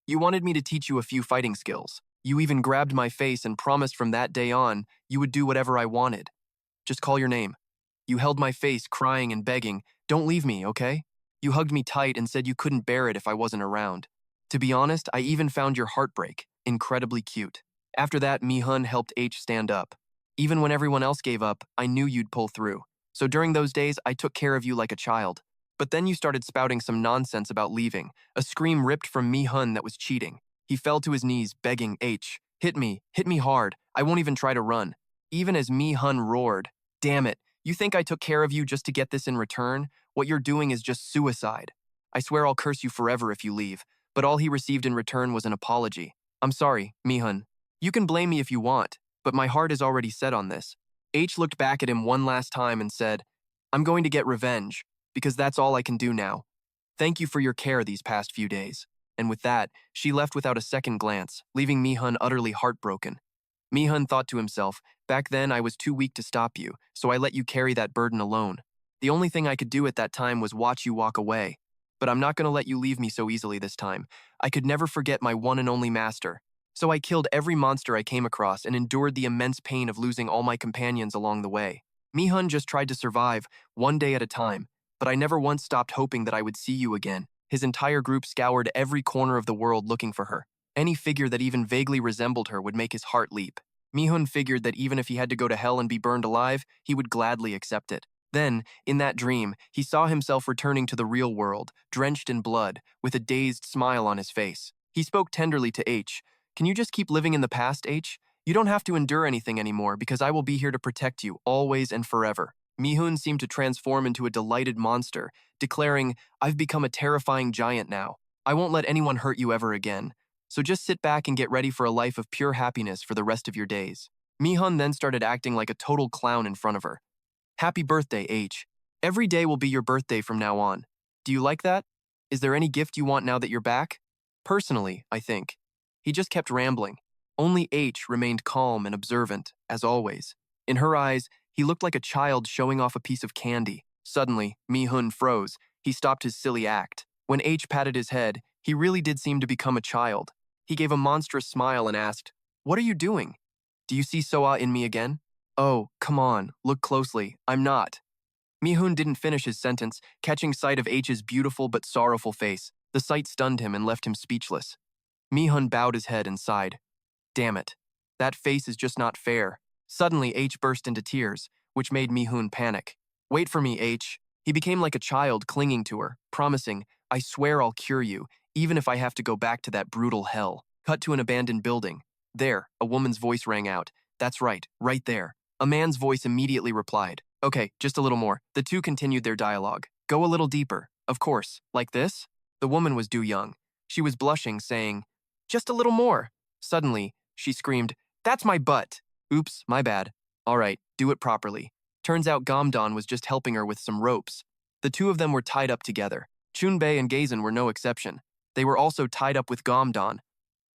You wanted me to teach you a few fighting skills. You even grabbed my face and promised from that day on you would do whatever I wanted. Just call your name. You held my face, crying and begging, Don't leave me, okay? You hugged me tight and said you couldn't bear it if I wasn't around. To be honest, I even found your heartbreak incredibly cute. After that, Mi-hun helped H stand up. Even when everyone else gave up, I knew you'd pull through. So during those days, I took care of you like a child. But then you started spouting some nonsense about leaving, a scream ripped from Mi-hun that was cheating. He fell to his knees, begging H, hit me hard, I won't even try to run. Even as Mi-hun roared, Damn it, you think I took care of you just to get this in return? What you're doing is just suicide. I swear I'll curse you forever if you leave. But all he received in return was an apology. I'm sorry, Mi-hun. You can blame me if you want, but my heart is already set on this. H looked back at him one last time and said, I'm going to get revenge, because that's all I can do now. Thank you for your care these past few days. And with that, she left without a second glance, leaving Mi-hun utterly heartbroken. Mi-hun thought to himself, Back then I was too weak to stop you, so I let you carry that burden alone. The only thing I could do at that time was watch you walk away. But I'm not going to let you leave me so easily this time. I could never forget my one and only master. So I killed every monster I came across and endured the immense pain of losing all my companions along the way. Mi-hun just tried to survive, one day at a time, but I never once stopped hoping that I would see you again. His entire group scoured every corner of the world looking for her. Any figure that even vaguely resembled her would make his heart leap. Mi-hun figured that even if he had to go to hell and be burned alive, he would gladly accept it. Then, in that dream, he saw himself returning to the real world, drenched in blood, with a dazed smile on his face. He spoke tenderly to H. Can you just keep living in the past, H? You don't have to endure anything anymore because I will be here to protect you, always and forever. Mi-hun seemed to transform into a delighted monster, declaring, I've become a terrifying giant now. I won't let anyone hurt you ever again. So just sit back and get ready for a life of pure happiness for the rest of your days. Mi-hun then started acting like a total clown in front of her. Happy birthday, H. Every day will be your birthday from now on. Do you like that? Is there any gift you want now that you're back? Personally, I think. He just kept rambling. Only H remained calm and observant, as always. In her eyes, he looked like a child showing off a piece of candy. Suddenly, Mi-hun froze. He stopped his silly act. When H patted his head, he really did seem to become a child. He gave a monstrous smile and asked, What are you doing? Do you see Soa in me again? Oh, come on, look closely. I'm not. Mi-hun didn't finish his sentence, catching sight of H's beautiful but sorrowful face. The sight stunned him and left him speechless. Mi-hun bowed his head and sighed. Damn it. That face is just not fair. Suddenly, H burst into tears, which made Mi-hun panic. Wait for me, H. He became like a child clinging to her, promising, I swear I'll cure you, even if I have to go back to that brutal hell. Cut to an abandoned building. There, a woman's voice rang out. That's right there. A man's voice immediately replied. Okay, just a little more. The two continued their dialogue. Go a little deeper. Of course. Like this? The woman was Young. She was blushing, saying, Just a little more. Suddenly, she screamed, That's my butt. Oops, my bad. All right, do it properly. Turns out Gom-don was just helping her with some ropes. The two of them were tied up together. Chun-Bok and Gazen were no exception. They were also tied up with Gom-don.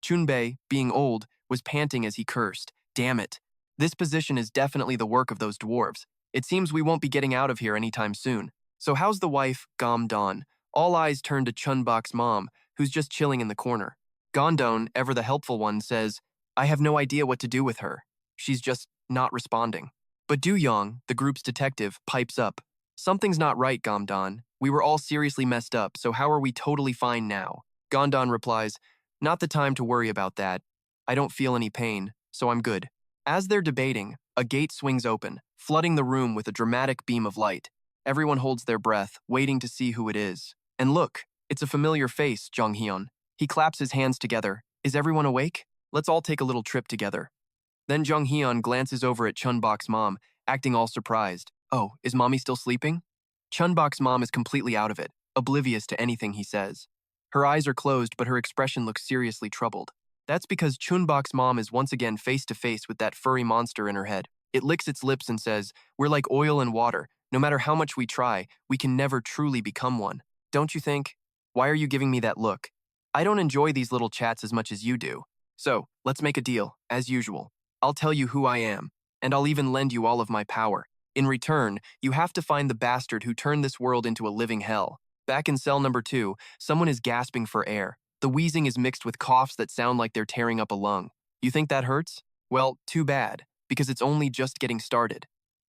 Chun-Bok, being old, was panting as he cursed. Damn it. This position is definitely the work of those dwarves. It seems we won't be getting out of here anytime soon. So how's the wife, Gom-don? All eyes turn to Chun-Bok's mom, who's just chilling in the corner. Gom-don, ever the helpful one, says, I have no idea what to do with her. She's just not responding. But Young, the group's detective, pipes up. Something's not right, Gom-don. We were all seriously messed up, so how are we totally fine now? Gom-don replies, Not the time to worry about that. I don't feel any pain, so I'm good. As they're debating, A gate swings open, flooding the room with a dramatic beam of light. Everyone holds their breath, waiting to see who it is. And look, it's a familiar face, Jong-hyun. He claps his hands together. Is everyone awake? Let's all take a little trip together. Then Jong-hyun glances over at Chun-Bok's mom, acting all surprised. Oh, is mommy still sleeping? Chun-Bok's mom is completely out of it, oblivious to anything he says. Her eyes are closed, but her expression looks seriously troubled. That's because Chun-Bok's mom is once again face-to-face with that furry monster in her head. It licks its lips and says, "We're like oil and water. No matter how much we try, we can never truly become one. Don't you think? Why are you giving me that look? I don't enjoy these little chats as much as you do. So, let's make a deal, as usual. I'll tell you who I am, and I'll even lend you all of my power. In return, you have to find the bastard who turned this world into a living hell." Back in cell number 2, someone is gasping for air. The wheezing is mixed with coughs that sound like they're tearing up a lung. You think that hurts? Well, too bad, because it's only just getting started.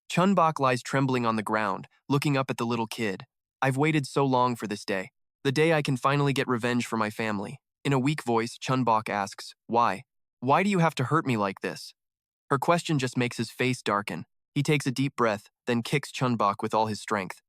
Chun-Bok lies trembling on the ground, looking up at the little kid. I've waited so long for this day. The day I can finally get revenge for my family. In a weak voice, Chun-Bok asks, "Why? Why do you have to hurt me like this?" Her question just makes his face darken. He takes a deep breath, then kicks Chun-Bok with all his strength.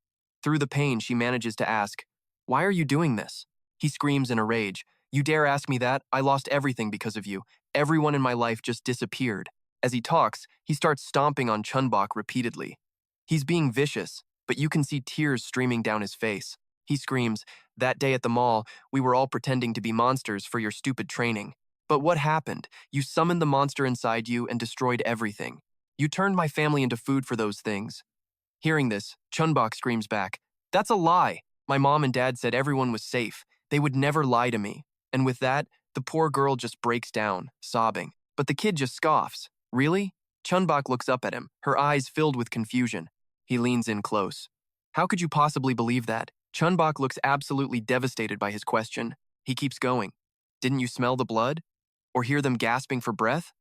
Through the pain, she manages to ask, "Why are you doing this?" He screams in a rage, "You dare ask me that? I lost everything because of you. Everyone in my life just disappeared." As he talks, he starts stomping on Chun-Bok repeatedly. He's being vicious, but you can see tears streaming down his face. He screams, "That day at the mall, we were all pretending to be monsters for your stupid training. But what happened? You summoned the monster inside you and destroyed everything. You turned my family into food for those things." Hearing this, Chun-Bok screams back, "That's a lie. My mom and dad said everyone was safe. They would never lie to me." And with that, the poor girl just breaks down, sobbing. But the kid just scoffs. "Really?" Chun-Bok looks up at him, her eyes filled with confusion. He leans in close. "How could you possibly believe that?" Chun-Bok looks absolutely devastated by his question. He keeps going. "Didn't you smell the blood? Or hear them gasping for breath?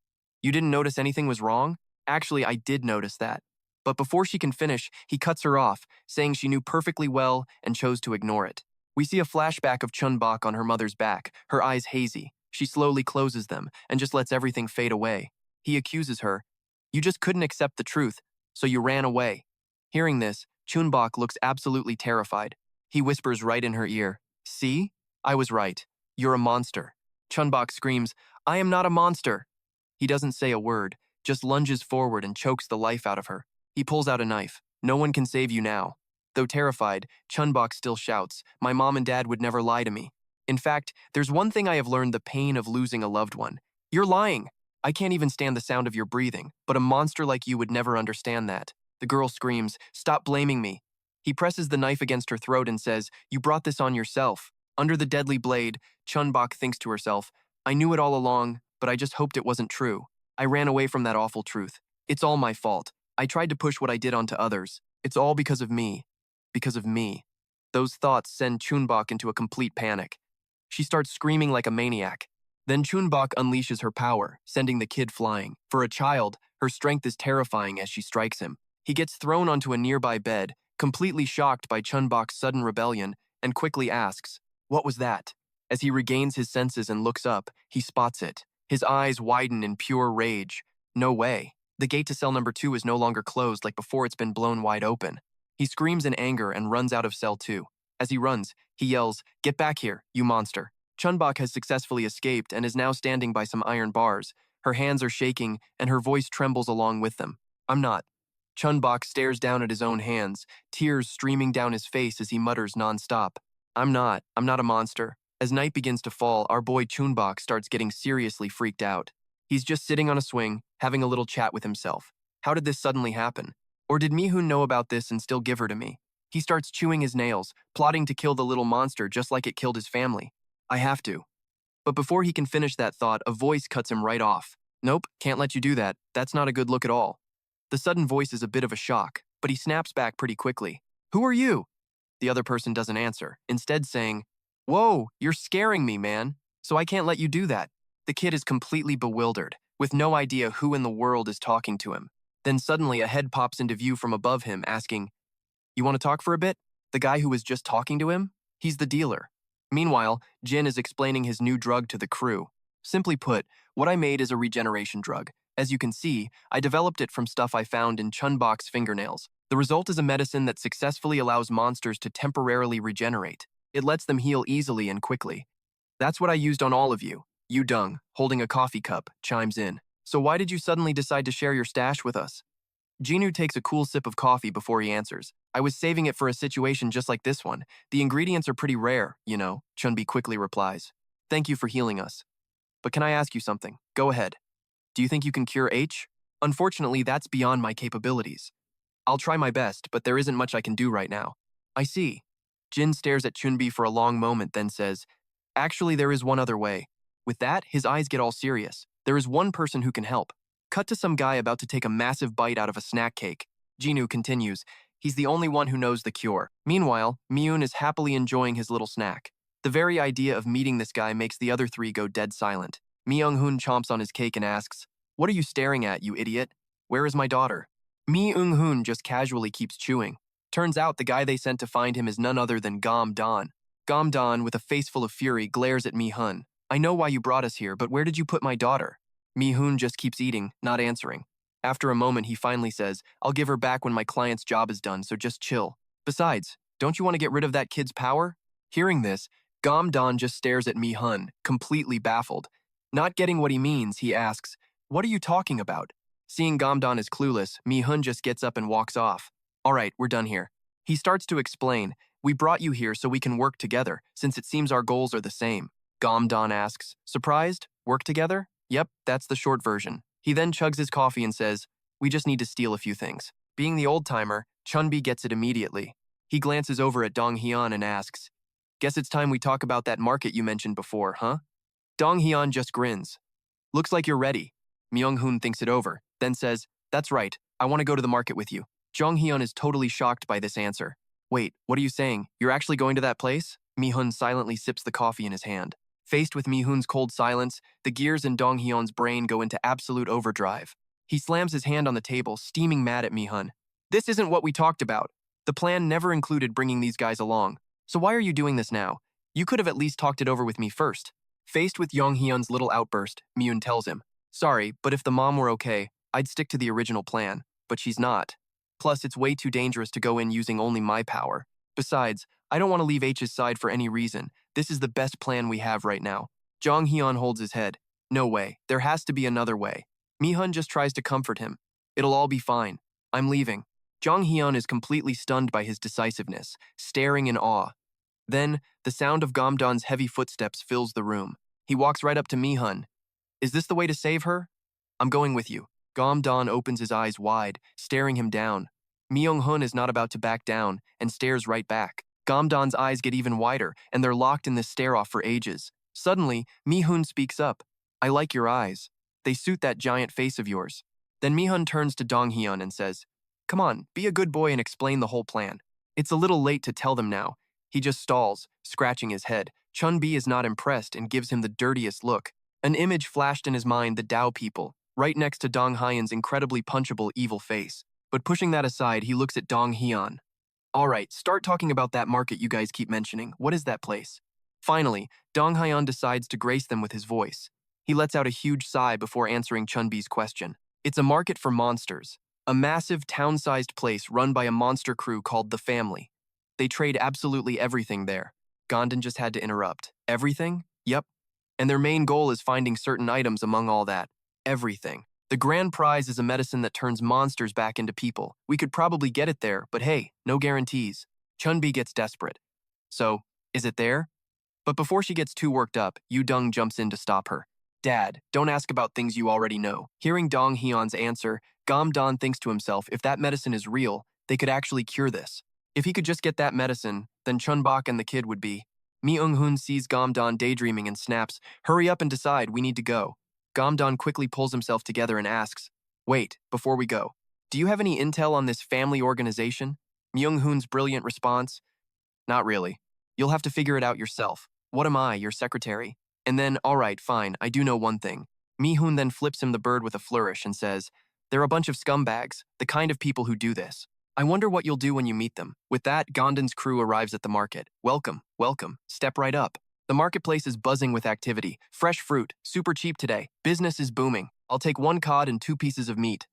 You didn't notice anything was wrong?" "Actually, I did notice that." But before she can finish, he cuts her off, saying she knew perfectly well and chose to ignore it. We see a flashback of Chun-Bok on her mother's back, her eyes hazy. She slowly closes them and just lets everything fade away. He accuses her, "You just couldn't accept the truth, so you ran away." Hearing this, Chun-Bok looks absolutely terrified. He whispers right in her ear, "See? I was right. You're a monster." Chun-Bok screams, "I am not a monster." He doesn't say a word, just lunges forward and chokes the life out of her. He pulls out a knife. "No one can save you now." Though terrified, Chun-Bok still shouts, "My mom and dad would never lie to me. In fact, there's one thing I have learned: the pain of losing a loved one. You're lying. I can't even stand the sound of your breathing, but a monster like you would never understand that." The girl screams, "Stop blaming me." He presses the knife against her throat and says, "You brought this on yourself." Under the deadly blade, Chun-Bok thinks to herself, "I knew it all along, but I just hoped it wasn't true. I ran away from that awful truth. It's all my fault. I tried to push what I did onto others. It's all because of me. Because of me." Those thoughts send Chun-Bok into a complete panic. She starts screaming like a maniac. Then Chun-Bok unleashes her power, sending the kid flying. For a child, her strength is terrifying as she strikes him. He gets thrown onto a nearby bed, completely shocked by Chun-Bok's sudden rebellion, and quickly asks, "What was that?" As he regains his senses and looks up, he spots it. His eyes widen in pure rage. No way. The gate to cell number 2 is no longer closed like before, it's been blown wide open. He screams in anger and runs out of cell 2. As he runs, he yells, "Get back here, you monster." Chun-Bok has successfully escaped and is now standing by some iron bars. Her hands are shaking and her voice trembles along with them. "I'm not." Chun-Bok stares down at his own hands, tears streaming down his face as he mutters nonstop, I'm not a monster." As night begins to fall, our boy Chun-Bok starts getting seriously freaked out. He's just sitting on a swing, having a little chat with himself. How did this suddenly happen? Or did Mi-hun know about this and still give her to me? He starts chewing his nails, plotting to kill the little monster just like it killed his family. I have to. But before he can finish that thought, a voice cuts him right off. "Nope, can't let you do that. That's not a good look at all." The sudden voice is a bit of a shock, but he snaps back pretty quickly. "Who are you?" The other person doesn't answer, instead saying, "Whoa, you're scaring me, man. So I can't let you do that." The kid is completely bewildered, with no idea who in the world is talking to him. Then suddenly a head pops into view from above him, asking, "You want to talk for a bit?" The guy who was just talking to him? He's the dealer. Meanwhile, Jin is explaining his new drug to the crew. "Simply put, what I made is a regeneration drug. As you can see, I developed it from stuff I found in Chun-Bok's fingernails. The result is a medicine that successfully allows monsters to temporarily regenerate. It lets them heal easily and quickly. That's what I used on all of you. You Dung, holding a coffee cup, chimes in. So why did you suddenly decide to share your stash with us? Jinu takes a cool sip of coffee before he answers. I was saving it for a situation just like this one. The ingredients are pretty rare, you know, Chun-Bi quickly replies. Thank you for healing us. But can I ask you something? Go ahead. Do you think you can cure H? Unfortunately, that's beyond my capabilities. I'll try my best, but there isn't much I can do right now. I see. Jin stares at Chun-Bi for a long moment, then says, actually, there is one other way. With that, his eyes get all serious. There is one person who can help. Cut to some guy about to take a massive bite out of a snack cake. Jinu continues, he's the only one who knows the cure. Meanwhile, Mi-hun is happily enjoying his little snack. The very idea of meeting this guy makes the other three go dead silent. Mi-hun chomps on his cake and asks, what are you staring at, you idiot? Where is my daughter? Mi-hun just casually keeps chewing. Turns out the guy they sent to find him is none other than Gom-don. Gom-don, with a face full of fury, glares at Mi-hun. I know why you brought us here, but where did you put my daughter? Mi-hun just keeps eating, not answering. After a moment, he finally says, I'll give her back when my client's job is done, so just chill. Besides, don't you want to get rid of that kid's power? Hearing this, Gom-don just stares at Mi-hun, completely baffled. Not getting what he means, he asks, what are you talking about? Seeing Gom-don is clueless, Mi-hun just gets up and walks off. All right, we're done here. He starts to explain, we brought you here so we can work together, since it seems our goals are the same. Gom-don asks, surprised? Work together? Yep, that's the short version. He then chugs his coffee and says, we just need to steal a few things. Being the old-timer, Chun-Bi gets it immediately. He glances over at Dong-hyun and asks, guess it's time we talk about that market you mentioned before, huh? Dong-hyun just grins. Looks like you're ready. Myung-hun thinks it over, then says, that's right, I want to go to the market with you. Jong-hyun is totally shocked by this answer. Wait, what are you saying? You're actually going to that place? Mi-hun silently sips the coffee in his hand. Faced with Mi-hun's cold silence, the gears in Dong-hyun's brain go into absolute overdrive. He slams his hand on the table, steaming mad at Mi-hun. This isn't what we talked about. The plan never included bringing these guys along. So why are you doing this now? You could have at least talked it over with me first. Faced with Dong-hyun's little outburst, Mi-hun tells him, sorry, but if the mom were okay, I'd stick to the original plan. But she's not. Plus, it's way too dangerous to go in using only my power. Besides, I don't want to leave H's side for any reason. This is the best plan we have right now. Jong-hyun holds his head. No way. There has to be another way. Mi-hun just tries to comfort him. It'll all be fine. I'm leaving. Jong-hyun is completely stunned by his decisiveness, staring in awe. Then, the sound of Gom-don's heavy footsteps fills the room. He walks right up to Mi-hun. Is this the way to save her? I'm going with you. Gom-don opens his eyes wide, staring him down. Mi-hun is not about to back down and stares right back. Gom-don's eyes get even wider, and they're locked in this stare-off for ages. Suddenly, Mi-hun speaks up. I like your eyes. They suit that giant face of yours. Then Mi-hun turns to Dong-hyun and says, come on, be a good boy and explain the whole plan. It's a little late to tell them now. He just stalls, scratching his head. Chun-Bi is not impressed and gives him the dirtiest look. An image flashed in his mind, the Dao people, right next to Dong-hyun's incredibly punchable evil face. But pushing that aside, he looks at Dong-hyun. All right, start talking about that market you guys keep mentioning. What is that place? Finally, Dong-hyun decides to grace them with his voice. He lets out a huge sigh before answering Chun-Bi's question. It's a market for monsters. A massive, town-sized place run by a monster crew called The Family. They trade absolutely everything there. Gom-don just had to interrupt. Everything? Yep. And their main goal is finding certain items among all that. Everything. The grand prize is a medicine that turns monsters back into people. We could probably get it there, but hey, no guarantees. Chun-Bi gets desperate. So, is it there? But before she gets too worked up, Dung jumps in to stop her. Dad, don't ask about things you already know. Hearing Dong-hyun's answer, Gom-don thinks to himself, if that medicine is real, they could actually cure this. If he could just get that medicine, then Chun-Bok and the kid would be. Mi-hun sees Gom-don daydreaming and snaps, hurry up and decide, we need to go. Gom-don quickly pulls himself together and asks, wait, before we go, do you have any intel on this family organization? Mi-hun's brilliant response, not really. You'll have to figure it out yourself. What am I, your secretary? And then, all right, fine, I do know one thing. Mi-hun then flips him the bird with a flourish and says, they're a bunch of scumbags, the kind of people who do this. I wonder what you'll do when you meet them. With that, Gom-don's crew arrives at the market. Welcome, welcome, step right up. The marketplace is buzzing with activity. Fresh fruit, super cheap today. Business is booming. I'll take 1 cod and 2 pieces of meat.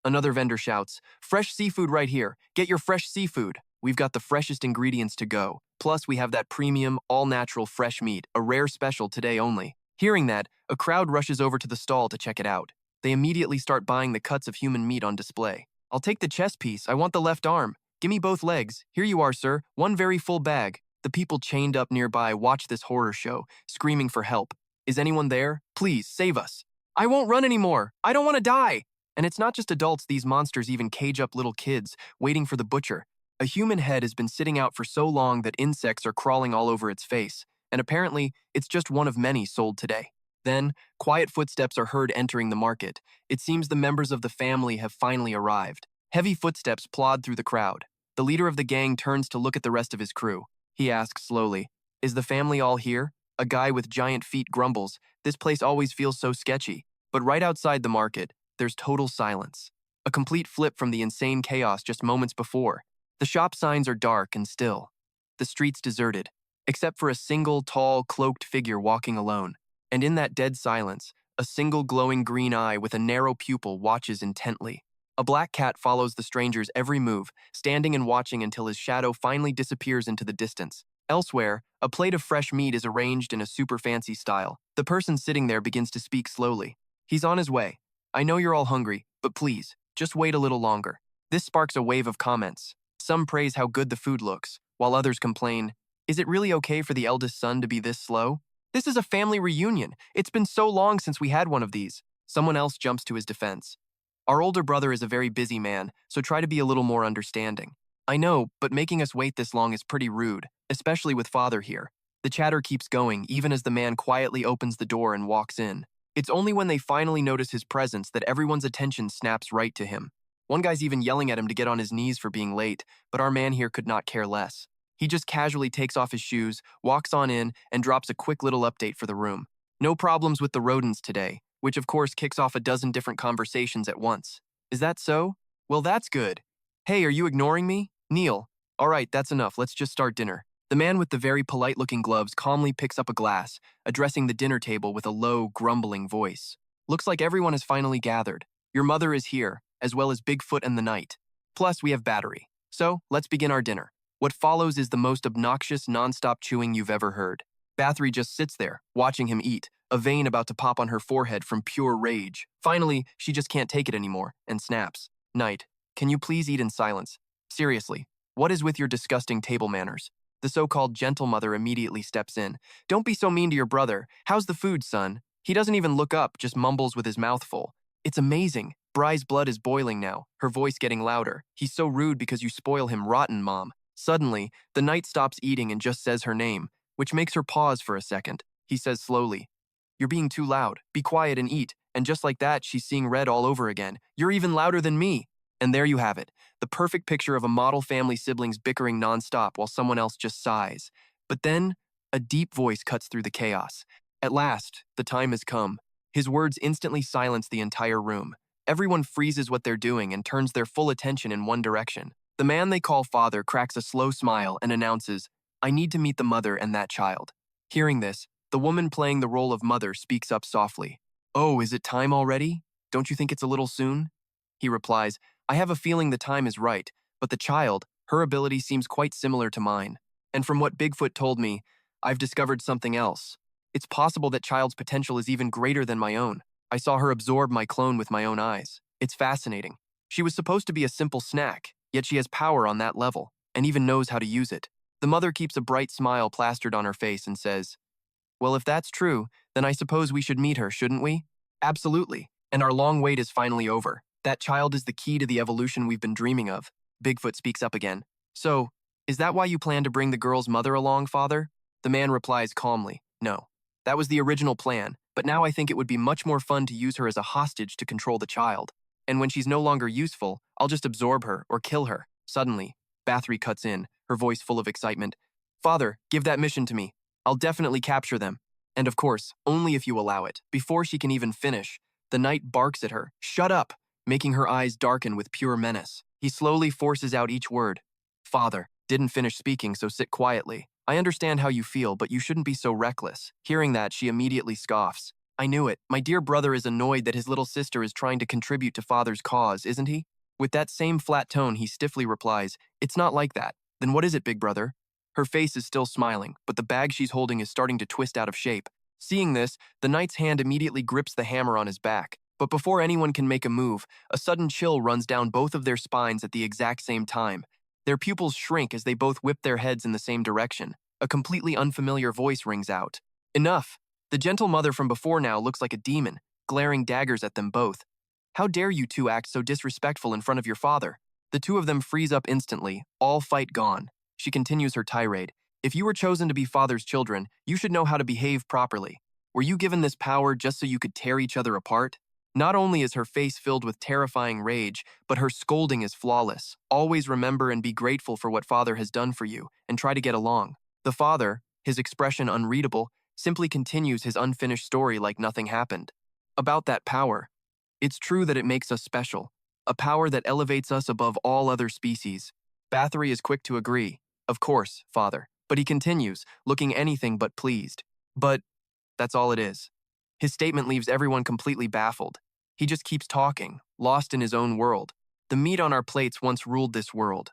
Another vendor shouts, fresh seafood right here. Get your fresh seafood. We've got the freshest ingredients to go. Plus, we have that premium, all-natural fresh meat, a rare special today only. Hearing that, a crowd rushes over to the stall to check it out. They immediately start buying the cuts of human meat on display. I'll take the chest piece. I want the left arm. Give me both legs. Here you are, sir. 1 very full bag. The people chained up nearby watch this horror show, screaming for help. Is anyone there? Please, save us. I won't run anymore. I don't want to die. And it's not just adults, these monsters even cage up little kids, waiting for the butcher. A human head has been sitting out for so long that insects are crawling all over its face, and apparently, it's just one of many sold today. Then, quiet footsteps are heard entering the market. It seems the members of the family have finally arrived. Heavy footsteps plod through the crowd. The leader of the gang turns to look at the rest of his crew. He asks slowly, is the family all here? A guy with giant feet grumbles, this place always feels so sketchy. But right outside the market, there's total silence. A complete flip from the insane chaos just moments before. The shop signs are dark and still. The streets deserted, except for a single tall, cloaked figure walking alone. And in that dead silence, a single glowing green eye with a narrow pupil watches intently. A black cat follows the stranger's every move, standing and watching until his shadow finally disappears into the distance. Elsewhere, a plate of fresh meat is arranged in a super fancy style. The person sitting there begins to speak slowly. He's on his way. I know you're all hungry, but please, just wait a little longer. This sparks a wave of comments. Some praise how good the food looks, while others complain, is it really okay for the eldest son to be this slow? This is a family reunion. It's been so long since we had one of these. Someone else jumps to his defense. Our older brother is a very busy man, so try to be a little more understanding. I know, but making us wait this long is pretty rude, especially with father here. The chatter keeps going, even as the man quietly opens the door and walks in. It's only when they finally notice his presence that everyone's attention snaps right to him. One guy's even yelling at him to get on his knees for being late, but our man here could not care less. He just casually takes off his shoes, walks on in, and drops a quick little update for the room. No problems with the rodents today, which of course kicks off a dozen different conversations at once. Is that so? Well, that's good. Hey, are you ignoring me? Kneel. All right, that's enough. Let's just start dinner. The man with the very polite-looking gloves calmly picks up a glass, addressing the dinner table with a low, grumbling voice. Looks like everyone has finally gathered. Your mother is here, as well as Bigfoot and the Knight. Plus, we have Battery. So, let's begin our dinner. What follows is the most obnoxious, non-stop chewing you've ever heard. Bathory just sits there, watching him eat, a vein about to pop on her forehead from pure rage. Finally, she just can't take it anymore, and snaps. Knight, can you please eat in silence? Seriously, what is with your disgusting table manners? The so-called gentle mother immediately steps in. Don't be so mean to your brother. How's the food, son? He doesn't even look up, just mumbles with his mouth full. It's amazing. Bry's blood is boiling now, her voice getting louder. He's so rude because you spoil him rotten, Mom. Suddenly, the Knight stops eating and just says her name, which makes her pause for a second. He says slowly, you're being too loud. Be quiet and eat. And just like that, she's seeing red all over again. You're even louder than me. And there you have it, the perfect picture of a model family siblings bickering nonstop while someone else just sighs. But then, a deep voice cuts through the chaos. At last, the time has come. His words instantly silence the entire room. Everyone freezes what they're doing and turns their full attention in one direction. The man they call father cracks a slow smile and announces, I need to meet the mother and that child. Hearing this, the woman playing the role of mother speaks up softly. Oh, is it time already? Don't you think it's a little soon? He replies, I have a feeling the time is right, but the child, her ability seems quite similar to mine. And from what Bigfoot told me, I've discovered something else. It's possible that child's potential is even greater than my own. I saw her absorb my clone with my own eyes. It's fascinating. She was supposed to be a simple snack, yet she has power on that level, and even knows how to use it. The mother keeps a bright smile plastered on her face and says, well, if that's true, then I suppose we should meet her, shouldn't we? Absolutely, and our long wait is finally over. That child is the key to the evolution we've been dreaming of. Bigfoot speaks up again. So, is that why you plan to bring the girl's mother along, father? The man replies calmly, no. That was the original plan, but now I think it would be much more fun to use her as a hostage to control the child. And when she's no longer useful, I'll just absorb her or kill her. Suddenly, Bathory cuts in, her voice full of excitement. Father, give that mission to me. I'll definitely capture them. And of course, only if you allow it. Before she can even finish, the Knight barks at her, shut up, making her eyes darken with pure menace. He slowly forces out each word. Father, didn't finish speaking, so sit quietly. I understand how you feel, but you shouldn't be so reckless. Hearing that, she immediately scoffs. I knew it. My dear brother is annoyed that his little sister is trying to contribute to father's cause, isn't he? With that same flat tone, he stiffly replies, It's not like that. Then what is it, big brother? Her face is still smiling, but the bag she's holding is starting to twist out of shape. Seeing this, the knight's hand immediately grips the hammer on his back. But before anyone can make a move, a sudden chill runs down both of their spines at the exact same time. Their pupils shrink as they both whip their heads in the same direction. A completely unfamiliar voice rings out. Enough! The gentle mother from before now looks like a demon, glaring daggers at them both. How dare you two act so disrespectful in front of your father? The two of them freeze up instantly, all fight gone. She continues her tirade. If you were chosen to be father's children, you should know how to behave properly. Were you given this power just so you could tear each other apart? Not only is her face filled with terrifying rage, but her scolding is flawless. Always remember and be grateful for what father has done for you, and try to get along. The father, his expression unreadable, simply continues his unfinished story like nothing happened. About that power. It's true that it makes us special, a power that elevates us above all other species. Bathory is quick to agree. Of course, father. But he continues, looking anything but pleased. But that's all it is. His statement leaves everyone completely baffled. He just keeps talking, lost in his own world. The meat on our plates once ruled this world.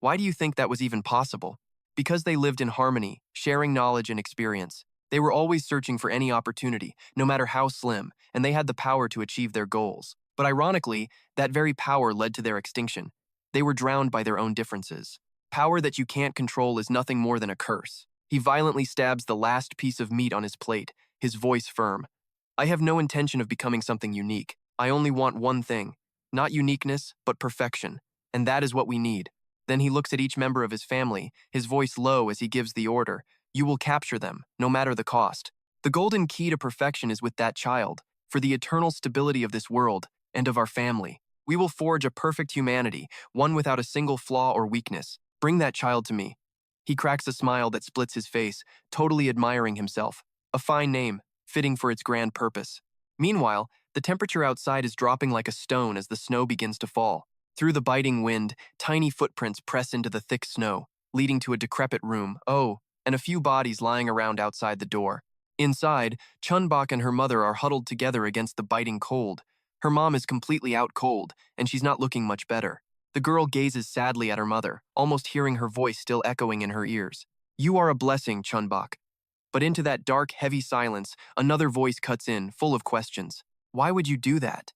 Why do you think that was even possible? Because they lived in harmony, sharing knowledge and experience. They were always searching for any opportunity, no matter how slim, and they had the power to achieve their goals. But ironically, that very power led to their extinction. They were drowned by their own differences. Power that you can't control is nothing more than a curse. He violently stabs the last piece of meat on his plate, his voice firm. I have no intention of becoming something unique. I only want one thing. Not uniqueness, but perfection. And that is what we need. Then he looks at each member of his family, his voice low as he gives the order. You will capture them, no matter the cost. The golden key to perfection is with that child, for the eternal stability of this world and of our family. We will forge a perfect humanity, one without a single flaw or weakness. Bring that child to me. He cracks a smile that splits his face, totally admiring himself. A fine name, fitting for its grand purpose. Meanwhile, the temperature outside is dropping like a stone as the snow begins to fall. Through the biting wind, tiny footprints press into the thick snow, leading to a decrepit room, and a few bodies lying around outside the door. Inside, Chun-Bok and her mother are huddled together against the biting cold. Her mom is completely out cold, and she's not looking much better. The girl gazes sadly at her mother, almost hearing her voice still echoing in her ears. You are a blessing, Chun-Bok. But into that dark, heavy silence, another voice cuts in, full of questions. Why would you do that?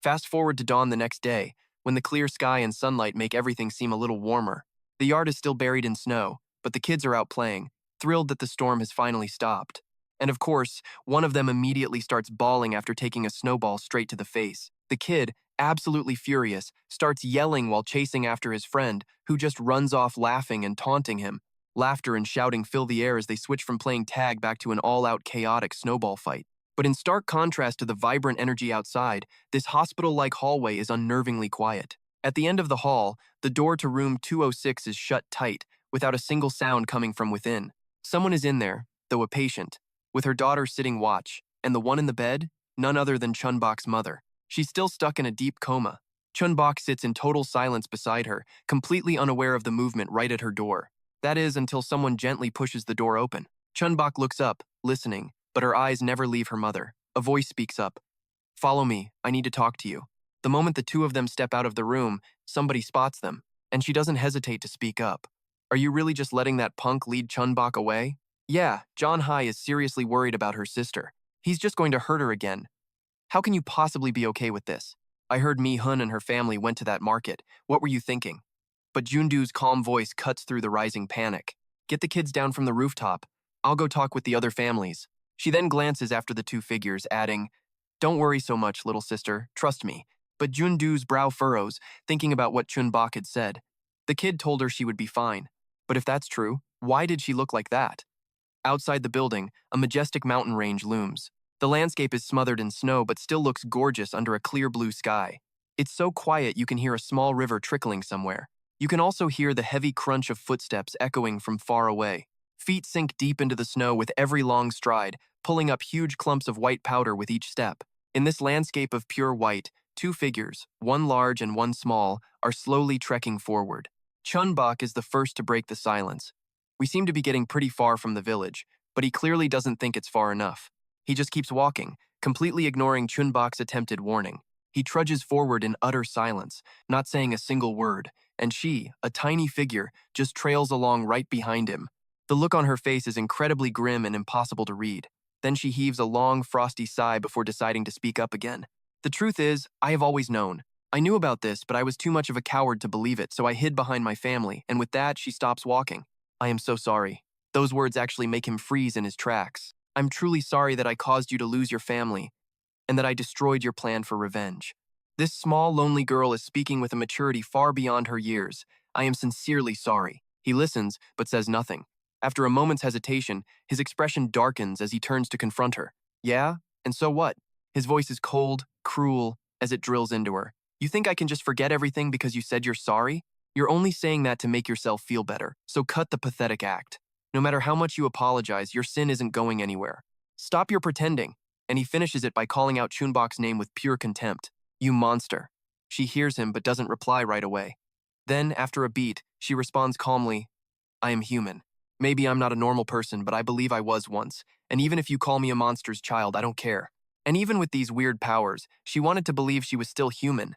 Fast forward to dawn the next day, when the clear sky and sunlight make everything seem a little warmer. The yard is still buried in snow, but the kids are out playing, thrilled that the storm has finally stopped. And of course, one of them immediately starts bawling after taking a snowball straight to the face. The kid, absolutely furious, starts yelling while chasing after his friend, who just runs off laughing and taunting him. Laughter and shouting fill the air as they switch from playing tag back to an all-out chaotic snowball fight. But in stark contrast to the vibrant energy outside, this hospital-like hallway is unnervingly quiet. At the end of the hall, the door to room 206 is shut tight, without a single sound coming from within. Someone is in there, though a patient, with her daughter sitting watch, and the one in the bed, none other than Chun-Bok's mother. She's still stuck in a deep coma. Chun-Bok sits in total silence beside her, completely unaware of the movement right at her door. That is, until someone gently pushes the door open. Chun-Bok looks up, listening, but her eyes never leave her mother. A voice speaks up. Follow me, I need to talk to you. The moment the two of them step out of the room, somebody spots them, and she doesn't hesitate to speak up. Are you really just letting that punk lead Chun-Bok away? Yeah, John Hai is seriously worried about her sister. He's just going to hurt her again. How can you possibly be okay with this? I heard Mi-hun and her family went to that market. What were you thinking? But Jundu's calm voice cuts through the rising panic. Get the kids down from the rooftop. I'll go talk with the other families. She then glances after the two figures, adding, Don't worry so much, little sister, trust me. But Jundu's brow furrows, thinking about what Chun-Bok had said. The kid told her she would be fine. But if that's true, why did she look like that? Outside the building, a majestic mountain range looms. The landscape is smothered in snow but still looks gorgeous under a clear blue sky. It's so quiet you can hear a small river trickling somewhere. You can also hear the heavy crunch of footsteps echoing from far away. Feet sink deep into the snow with every long stride, pulling up huge clumps of white powder with each step. In this landscape of pure white, two figures, one large and one small, are slowly trekking forward. Chun-Bok is the first to break the silence. We seem to be getting pretty far from the village, but he clearly doesn't think it's far enough. He just keeps walking, completely ignoring Chun-Bok's attempted warning. He trudges forward in utter silence, not saying a single word, and she, a tiny figure, just trails along right behind him. The look on her face is incredibly grim and impossible to read. Then she heaves a long, frosty sigh before deciding to speak up again. The truth is, I have always known. I knew about this, but I was too much of a coward to believe it, so I hid behind my family, and with that, she stops walking. I am so sorry. Those words actually make him freeze in his tracks. I'm truly sorry that I caused you to lose your family, and that I destroyed your plan for revenge. This small, lonely girl is speaking with a maturity far beyond her years. I am sincerely sorry. He listens, but says nothing. After a moment's hesitation, his expression darkens as he turns to confront her. Yeah? And so what? His voice is cold, cruel, as it drills into her. You think I can just forget everything because you said you're sorry? You're only saying that to make yourself feel better, so cut the pathetic act. No matter how much you apologize, your sin isn't going anywhere. Stop your pretending. And he finishes it by calling out Chun-Bok's name with pure contempt. You monster. She hears him but doesn't reply right away. Then, after a beat, she responds calmly, I am human. Maybe I'm not a normal person, but I believe I was once, and even if you call me a monster's child, I don't care. And even with these weird powers, she wanted to believe she was still human.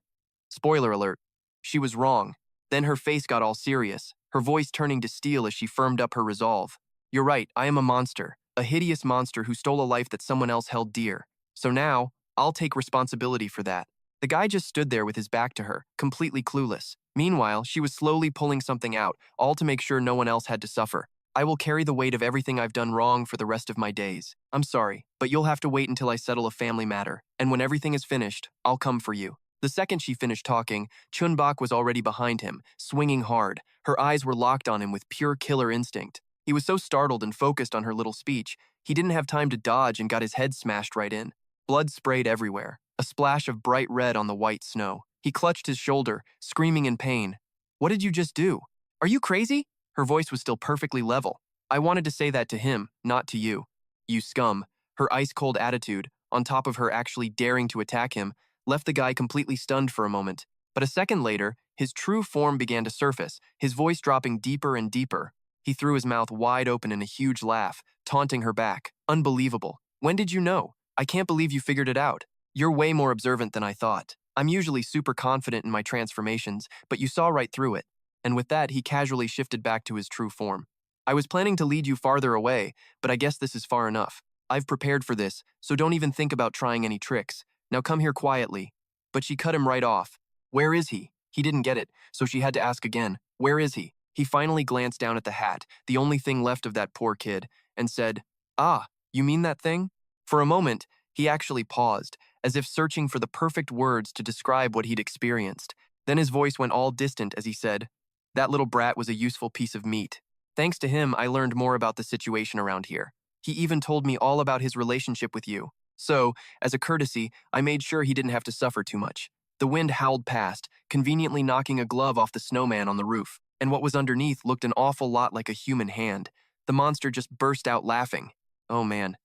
Spoiler alert, she was wrong. Then her face got all serious, her voice turning to steel as she firmed up her resolve. You're right, I am a monster, a hideous monster who stole a life that someone else held dear. So now, I'll take responsibility for that. The guy just stood there with his back to her, completely clueless. Meanwhile, she was slowly pulling something out, all to make sure no one else had to suffer. I will carry the weight of everything I've done wrong for the rest of my days. I'm sorry, but you'll have to wait until I settle a family matter, and when everything is finished, I'll come for you. The second she finished talking, Chun-Bok was already behind him, swinging hard. Her eyes were locked on him with pure killer instinct. He was so startled and focused on her little speech, he didn't have time to dodge and got his head smashed right in. Blood sprayed everywhere, a splash of bright red on the white snow. He clutched his shoulder, screaming in pain. What did you just do? Are you crazy? Her voice was still perfectly level. I wanted to say that to him, not to you. You scum. Her ice-cold attitude, on top of her actually daring to attack him, left the guy completely stunned for a moment. But a second later, his true form began to surface, his voice dropping deeper and deeper. He threw his mouth wide open in a huge laugh, taunting her back. Unbelievable. When did you know? I can't believe you figured it out. You're way more observant than I thought. I'm usually super confident in my transformations, but you saw right through it. And with that, he casually shifted back to his true form. I was planning to lead you farther away, but I guess this is far enough. I've prepared for this, so don't even think about trying any tricks. Now come here quietly. But she cut him right off. Where is he? He didn't get it, so she had to ask again. Where is he? He finally glanced down at the hat, the only thing left of that poor kid, and said, Ah, you mean that thing? For a moment, he actually paused, as if searching for the perfect words to describe what he'd experienced. Then his voice went all distant as he said, That little brat was a useful piece of meat. Thanks to him, I learned more about the situation around here. He even told me all about his relationship with you. So, as a courtesy, I made sure he didn't have to suffer too much. The wind howled past, conveniently knocking a glove off the snowman on the roof, and what was underneath looked an awful lot like a human hand. The monster just burst out laughing. Oh man,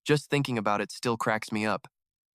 just thinking about it still cracks me up.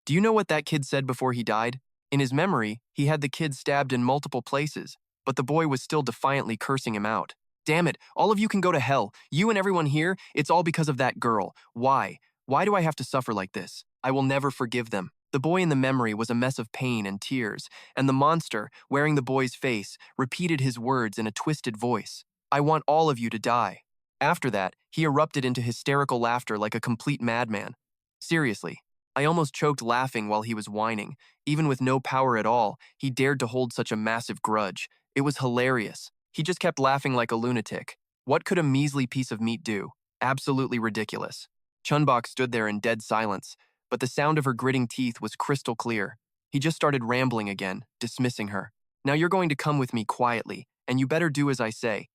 Do you know what that kid said before he died? In his memory, he had the kid stabbed in multiple places, but the boy was still defiantly cursing him out. Damn it, all of you can go to hell. You and everyone here, it's all because of that girl. Why? Why do I have to suffer like this? I will never forgive them. The boy in the memory was a mess of pain and tears, and the monster, wearing the boy's face, repeated his words in a twisted voice. I want all of you to die. After that, he erupted into hysterical laughter like a complete madman. Seriously, I almost choked laughing while he was whining. Even with no power at all, he dared to hold such a massive grudge. It was hilarious. He just kept laughing like a lunatic. What could a measly piece of meat do? Absolutely ridiculous. Chun-Bok stood there in dead silence, but the sound of her gritting teeth was crystal clear. He just started rambling again, dismissing her. Now you're going to come with me quietly, and you better do as I say.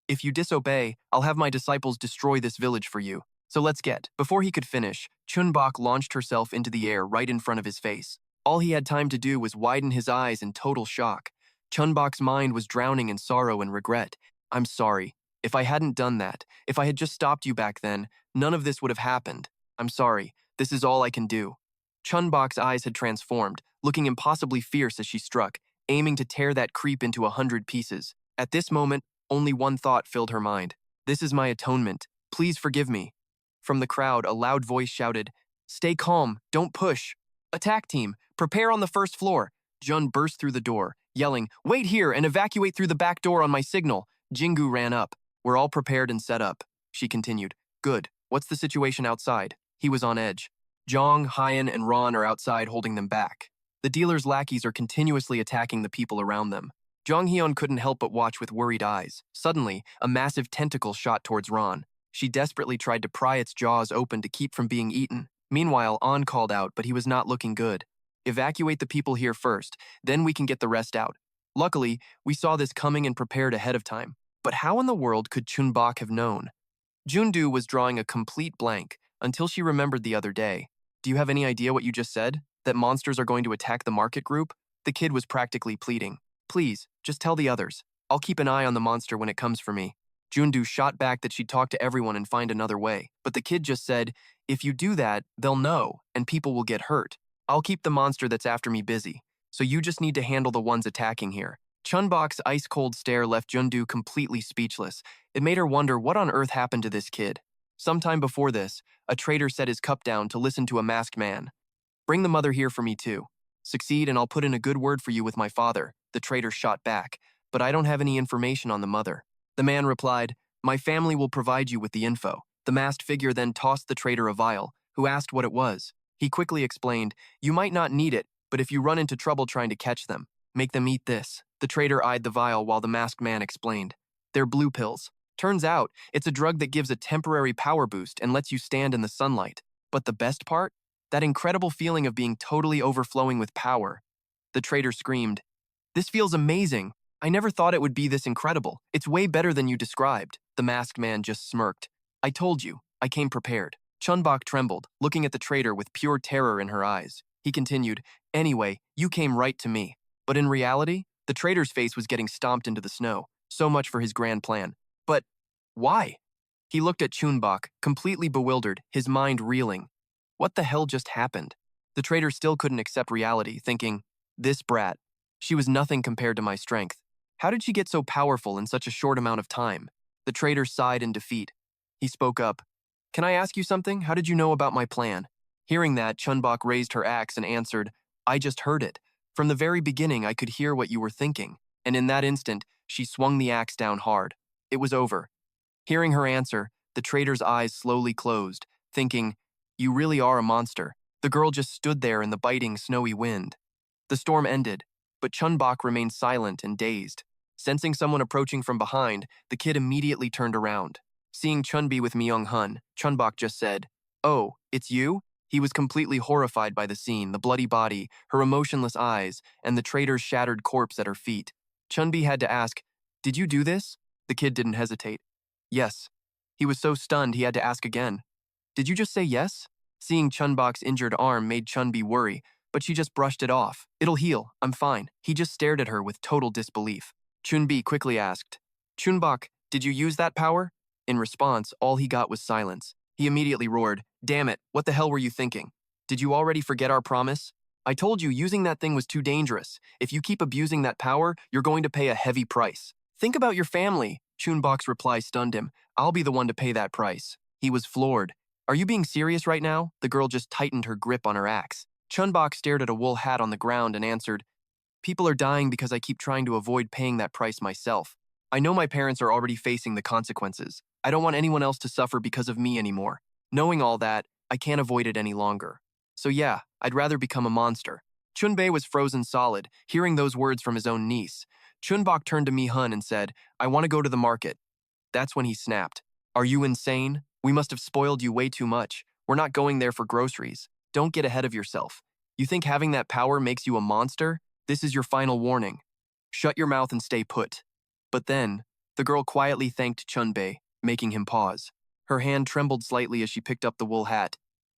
If you disobey, I'll have my disciples destroy this village for you. So let's get. Before he could finish, Chun-Bok launched herself into the air right in front of his face. All he had time to do was widen his eyes in total shock. Chun-Bok's mind was drowning in sorrow and regret. I'm sorry. If I hadn't done that, if I had just stopped you back then, none of this would have happened. I'm sorry. This is all I can do. Chun-Bok's eyes had transformed, looking impossibly fierce as she struck, aiming to tear that creep into 100 pieces. At this moment, only one thought filled her mind. This is my atonement. Please forgive me. From the crowd, a loud voice shouted, "Stay calm, don't push. Attack team, prepare on the first floor." Jun burst through the door, yelling, "Wait here and evacuate through the back door on my signal." Jingu ran up. "We're all prepared and set up," she continued. "Good. What's the situation outside?" He was on edge. Jong, Hyen, and Ron are outside holding them back. The dealer's lackeys are continuously attacking the people around them. Jong-hyun couldn't help but watch with worried eyes. Suddenly, a massive tentacle shot towards Ron. She desperately tried to pry its jaws open to keep from being eaten. Meanwhile, An called out, but he was not looking good. "Evacuate the people here first, then we can get the rest out." Luckily, we saw this coming and prepared ahead of time. But how in the world could Chun-Bok have known? Jundu was drawing a complete blank until she remembered the other day. "Do you have any idea what you just said? That monsters are going to attack the market group?" The kid was practically pleading. "Please, just tell the others. I'll keep an eye on the monster when it comes for me." Jundu shot back that she'd talk to everyone and find another way. But the kid just said, "If you do that, they'll know, and people will get hurt. I'll keep the monster that's after me busy, so you just need to handle the ones attacking here." Chun-Bok's ice-cold stare left Jundu completely speechless. It made her wonder what on earth happened to this kid. Sometime before this, a traitor set his cup down to listen to a masked man. "Bring the mother here for me too. Succeed and I'll put in a good word for you with my father," the traitor shot back. "But I don't have any information on the mother." The man replied, "My family will provide you with the info." The masked figure then tossed the traitor a vial, who asked what it was. He quickly explained, "You might not need it, but if you run into trouble trying to catch them, make them eat this." The traitor eyed the vial while the masked man explained, "They're blue pills. Turns out, it's a drug that gives a temporary power boost and lets you stand in the sunlight. But the best part? That incredible feeling of being totally overflowing with power." The traitor screamed, "This feels amazing. I never thought it would be this incredible. It's way better than you described." The masked man just smirked. "I told you, I came prepared." Chun-Bok trembled, looking at the traitor with pure terror in her eyes. He continued, "Anyway, you came right to me." But in reality, the traitor's face was getting stomped into the snow. So much for his grand plan. But why? He looked at Chun-Bok, completely bewildered, his mind reeling. What the hell just happened? The traitor still couldn't accept reality, thinking, "This brat. She was nothing compared to my strength. How did she get so powerful in such a short amount of time?" The traitor sighed in defeat. He spoke up. "Can I ask you something? How did you know about my plan?" Hearing that, Chun-Bok raised her axe and answered, "I just heard it. From the very beginning, I could hear what you were thinking." And in that instant, she swung the axe down hard. It was over. Hearing her answer, the traitor's eyes slowly closed, thinking, "You really are a monster." The girl just stood there in the biting, snowy wind. The storm ended, but Chun-Bok remained silent and dazed. Sensing someone approaching from behind, the kid immediately turned around. Seeing Chun-Bi with Mi-hun, Chun-Bok just said, "Oh, it's you?" He was completely horrified by the scene, the bloody body, her emotionless eyes, and the traitor's shattered corpse at her feet. Chun-Bi had to ask, "Did you do this?" The kid didn't hesitate. "Yes." He was so stunned he had to ask again. "Did you just say yes?" Seeing Chun-Bok's injured arm made Chun-Bi worry, but she just brushed it off. "It'll heal, I'm fine." He just stared at her with total disbelief. Chun-Bi quickly asked, "Chun-Bok, did you use that power?" In response, all he got was silence. He immediately roared, "Damn it, what the hell were you thinking? Did you already forget our promise? I told you using that thing was too dangerous. If you keep abusing that power, you're going to pay a heavy price. Think about your family." Chun-Bok's reply stunned him. "I'll be the one to pay that price." He was floored. "Are you being serious right now?" The girl just tightened her grip on her axe. Chun-Bok stared at a wool hat on the ground and answered, "People are dying because I keep trying to avoid paying that price myself. I know my parents are already facing the consequences. I don't want anyone else to suffer because of me anymore. Knowing all that, I can't avoid it any longer. So yeah, I'd rather become a monster." Chun-Bei was frozen solid, hearing those words from his own niece. Chun-Bok turned to Mi-hun and said, "I want to go to the market." That's when he snapped. "Are you insane? We must have spoiled you way too much. We're not going there for groceries. Don't get ahead of yourself. You think having that power makes you a monster? This is your final warning. Shut your mouth and stay put." But then, the girl quietly thanked Chun-Bei, making him pause. Her hand trembled slightly as she picked up the wool hat.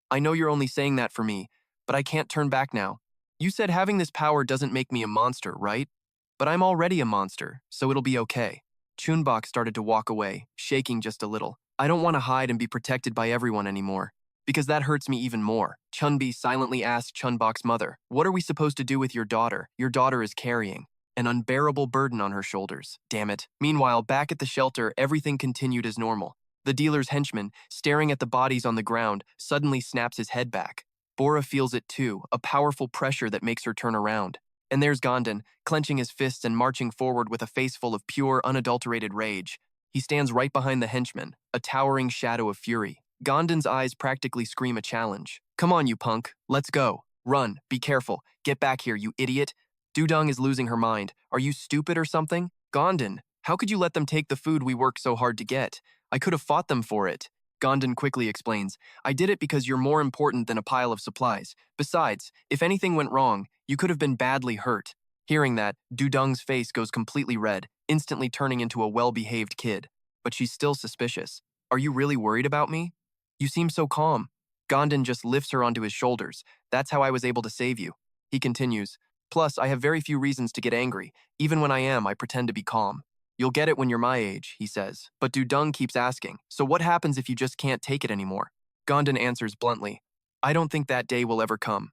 "I know you're only saying that for me, but I can't turn back now. You said having this power doesn't make me a monster, right? But I'm already a monster, so it'll be okay." Chun-Bok started to walk away, shaking just a little. "I don't want to hide and be protected by everyone anymore, because that hurts me even more." Chun-Bi silently asked Chun-Bok's mother, "What are we supposed to do with your daughter? Your daughter is carrying." an unbearable burden on her shoulders. Damn it. Meanwhile, back at the shelter, everything continued as normal. The dealer's henchman, staring at the bodies on the ground, suddenly snaps his head back. Bora feels it too, a powerful pressure that makes her turn around. And there's Gom-don, clenching his fists and marching forward with a face full of pure, unadulterated rage. He stands right behind the henchman, a towering shadow of fury. Gom-don's eyes practically scream a challenge. Come on, you punk. Let's go. Run. Be careful. Get back here, you idiot. Dung is losing her mind. Are you stupid or something? Gom-don, how could you let them take the food we worked so hard to get? I could have fought them for it. Gom-don quickly explains. I did it because you're more important than a pile of supplies. Besides, if anything went wrong, you could have been badly hurt. Hearing that, Dung's face goes completely red, instantly turning into a well-behaved kid. But she's still suspicious. Are you really worried about me? You seem so calm. Gom-don just lifts her onto his shoulders. That's how I was able to save you. He continues. Plus, I have very few reasons to get angry. Even when I am, I pretend to be calm. You'll get it when you're my age, he says. But Dung keeps asking, so what happens if you just can't take it anymore? Gom-don answers bluntly, I don't think that day will ever come.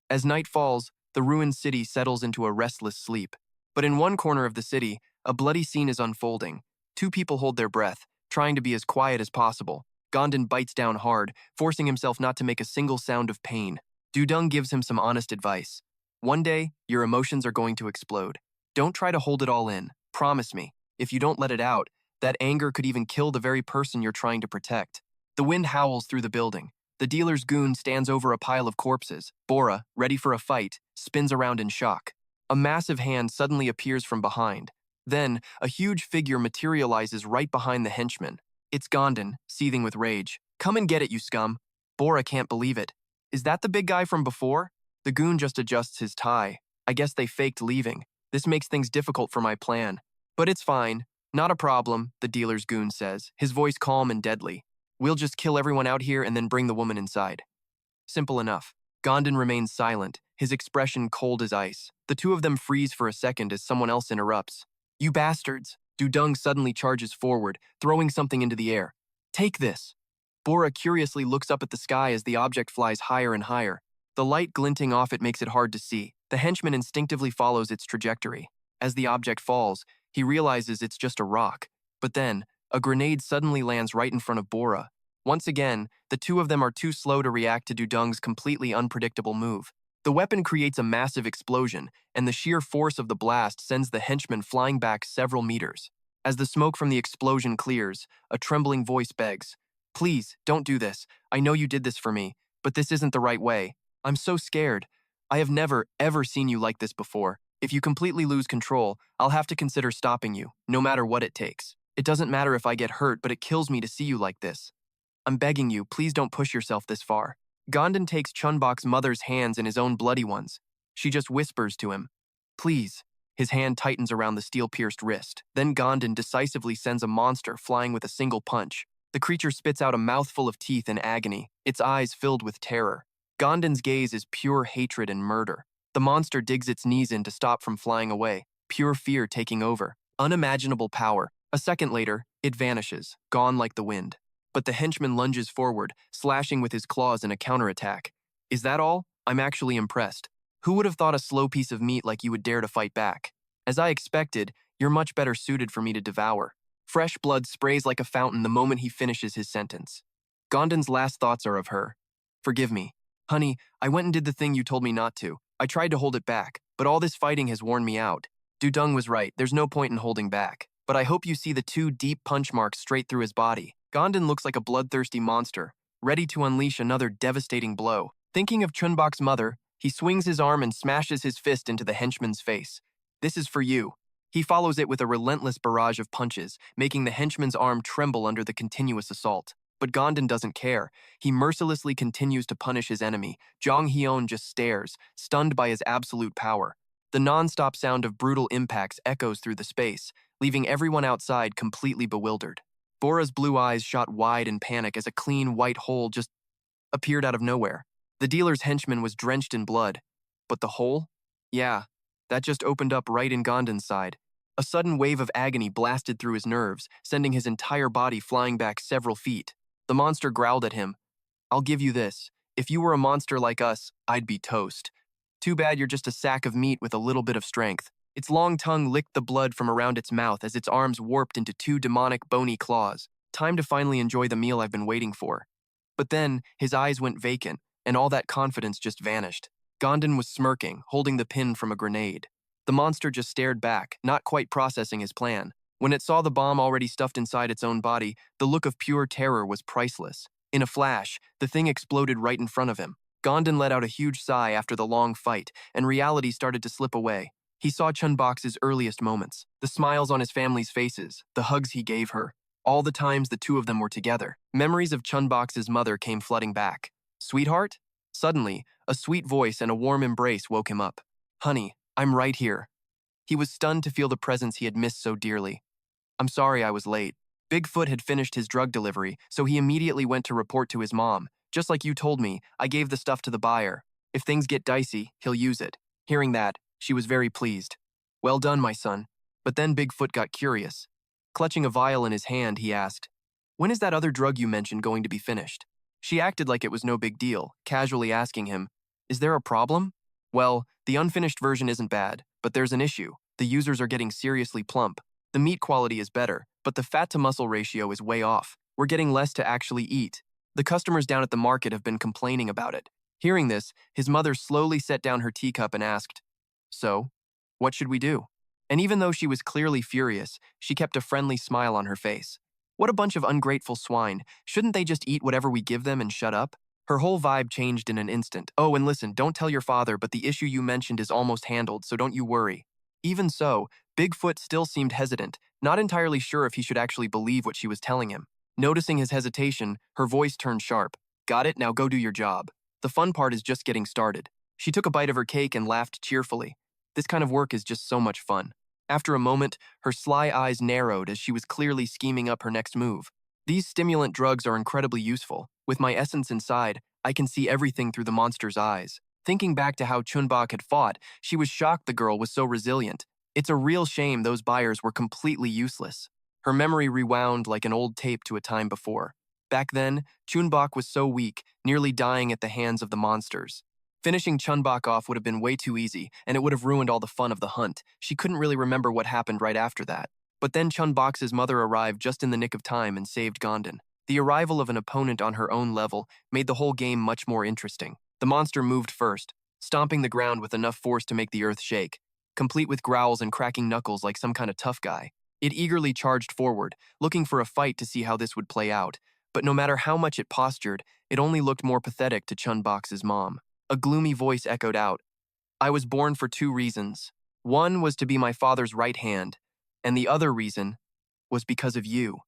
As night falls, the ruined city settles into a restless sleep. But in one corner of the city, a bloody scene is unfolding. Two people hold their breath, trying to be as quiet as possible. Gom-don bites down hard, forcing himself not to make a single sound of pain. Dung gives him some honest advice. One day, your emotions are going to explode. Don't try to hold it all in. Promise me. If you don't let it out, that anger could even kill the very person you're trying to protect. The wind howls through the building. The dealer's goon stands over a pile of corpses. Bora, ready for a fight, spins around in shock. A massive hand suddenly appears from behind. Then, a huge figure materializes right behind the henchman. It's Gom-don, seething with rage. Come and get it, you scum. Bora can't believe it. Is that the big guy from before? The goon just adjusts his tie. I guess they faked leaving. This makes things difficult for my plan. But it's fine. Not a problem, the dealer's goon says, his voice calm and deadly. We'll just kill everyone out here and then bring the woman inside. Simple enough. Gom-don remains silent, his expression cold as ice. The two of them freeze for a second as someone else interrupts. You bastards! Dung suddenly charges forward, throwing something into the air. Take this! Bora curiously looks up at the sky as the object flies higher and higher. The light glinting off it makes it hard to see. The henchman instinctively follows its trajectory. As the object falls, he realizes it's just a rock. But then, a grenade suddenly lands right in front of Bora. Once again, the two of them are too slow to react to Dung's completely unpredictable move. The weapon creates a massive explosion, and the sheer force of the blast sends the henchman flying back several meters. As the smoke from the explosion clears, a trembling voice begs, Please, don't do this. I know you did this for me, but this isn't the right way. I'm so scared. I have never, ever seen you like this before. If you completely lose control, I'll have to consider stopping you, no matter what it takes. It doesn't matter if I get hurt, but it kills me to see you like this. I'm begging you, please don't push yourself this far. Gom-don takes Chun-Bok's mother's hands in his own bloody ones. She just whispers to him, Please. His hand tightens around the steel-pierced wrist. Then Gom-don decisively sends a monster flying with a single punch. The creature spits out a mouthful of teeth in agony, its eyes filled with terror. Gom-don's gaze is pure hatred and murder. The monster digs its knees in to stop from flying away, pure fear taking over. Unimaginable power. A second later, it vanishes, gone like the wind. But the henchman lunges forward, slashing with his claws in a counterattack. Is that all? I'm actually impressed. Who would have thought a slow piece of meat like you would dare to fight back? As I expected, you're much better suited for me to devour. Fresh blood sprays like a fountain the moment he finishes his sentence. Gom-don's last thoughts are of her. Forgive me. Honey, I went and did the thing you told me not to. I tried to hold it back, but all this fighting has worn me out. Dung was right, there's no point in holding back. But I hope you see the two deep punch marks straight through his body. Gom-don looks like a bloodthirsty monster, ready to unleash another devastating blow. Thinking of Chun-Bok's mother, he swings his arm and smashes his fist into the henchman's face. This is for you. He follows it with a relentless barrage of punches, making the henchman's arm tremble under the continuous assault. But Gom-don doesn't care. He mercilessly continues to punish his enemy. Mi-hun just stares, stunned by his absolute power. The non-stop sound of brutal impacts echoes through the space, leaving everyone outside completely bewildered. Bora's blue eyes shot wide in panic as a clean white hole just appeared out of nowhere. The dealer's henchman was drenched in blood. But the hole? Yeah, that just opened up right in Gom-don's side. A sudden wave of agony blasted through his nerves, sending his entire body flying back several feet. The monster growled at him. I'll give you this. If you were a monster like us, I'd be toast. Too bad you're just a sack of meat with a little bit of strength. Its long tongue licked the blood from around its mouth as its arms warped into two demonic, bony claws. Time to finally enjoy the meal I've been waiting for. But then, his eyes went vacant, and all that confidence just vanished. Gom-don was smirking, holding the pin from a grenade. The monster just stared back, not quite processing his plan. When it saw the bomb already stuffed inside its own body, the look of pure terror was priceless. In a flash, the thing exploded right in front of him. Gom-don let out a huge sigh after the long fight, and reality started to slip away. He saw Chun-Bok's earliest moments, the smiles on his family's faces, the hugs he gave her, all the times the two of them were together. Memories of Chun-Bok's mother came flooding back. Sweetheart? Suddenly, a sweet voice and a warm embrace woke him up. Honey, I'm right here. He was stunned to feel the presence he had missed so dearly. I'm sorry I was late. Bigfoot had finished his drug delivery, so he immediately went to report to his mom. Just like you told me, I gave the stuff to the buyer. If things get dicey, he'll use it. Hearing that, she was very pleased. Well done, my son. But then Bigfoot got curious. Clutching a vial in his hand, he asked, when is that other drug you mentioned going to be finished? She acted like it was no big deal, casually asking him, is there a problem? Well, the unfinished version isn't bad, but there's an issue. The users are getting seriously plump. The meat quality is better, but the fat-to-muscle ratio is way off. We're getting less to actually eat. The customers down at the market have been complaining about it. Hearing this, his mother slowly set down her teacup and asked, so, what should we do? And even though she was clearly furious, she kept a friendly smile on her face. What a bunch of ungrateful swine. Shouldn't they just eat whatever we give them and shut up? Her whole vibe changed in an instant. Oh, and listen, don't tell your father, but the issue you mentioned is almost handled, so don't you worry. Even so, Bigfoot still seemed hesitant, not entirely sure if he should actually believe what she was telling him. Noticing his hesitation, her voice turned sharp. Got it? Now go do your job. The fun part is just getting started. She took a bite of her cake and laughed cheerfully. This kind of work is just so much fun. After a moment, her sly eyes narrowed as she was clearly scheming up her next move. These stimulant drugs are incredibly useful. With my essence inside, I can see everything through the monster's eyes. Thinking back to how Chun-Bok had fought, she was shocked the girl was so resilient. It's a real shame those buyers were completely useless. Her memory rewound like an old tape to a time before. Back then, Chun-Bok was so weak, nearly dying at the hands of the monsters. Finishing Chun-Bok off would have been way too easy, and it would have ruined all the fun of the hunt. She couldn't really remember what happened right after that. But then Chun-Bok's mother arrived just in the nick of time and saved Gom-don. The arrival of an opponent on her own level made the whole game much more interesting. The monster moved first, stomping the ground with enough force to make the earth shake, complete with growls and cracking knuckles like some kind of tough guy. It eagerly charged forward, looking for a fight to see how this would play out. But no matter how much it postured, it only looked more pathetic to Chun-Bok's mom. A gloomy voice echoed out, I was born for two reasons. One was to be my father's right hand, and the other reason was because of you.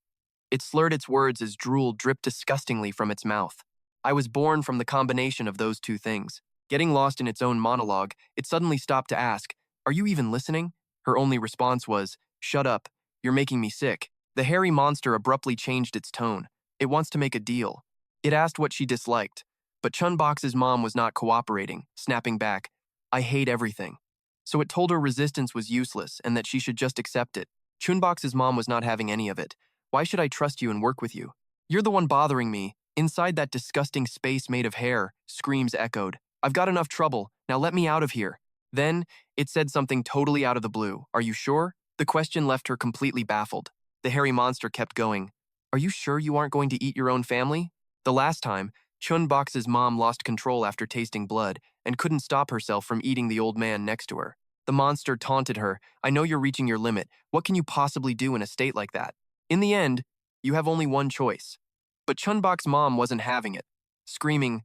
It slurred its words as drool dripped disgustingly from its mouth. I was born from the combination of those two things. Getting lost in its own monologue, it suddenly stopped to ask, are you even listening? Her only response was, shut up, you're making me sick. The hairy monster abruptly changed its tone. It wants to make a deal. It asked what she disliked. But Chun-Bok's mom was not cooperating, snapping back, I hate everything. So it told her resistance was useless and that she should just accept it. Chun-Bok's mom was not having any of it. Why should I trust you and work with you? You're the one bothering me. Inside that disgusting space made of hair, screams echoed. I've got enough trouble, now let me out of here. Then, it said something totally out of the blue. Are you sure? The question left her completely baffled. The hairy monster kept going. Are you sure you aren't going to eat your own family? The last time, Chun-Bok's mom lost control after tasting blood and couldn't stop herself from eating the old man next to her. The monster taunted her, I know you're reaching your limit. What can you possibly do in a state like that? In the end, you have only one choice. But Chun-Bok's mom wasn't having it, screaming,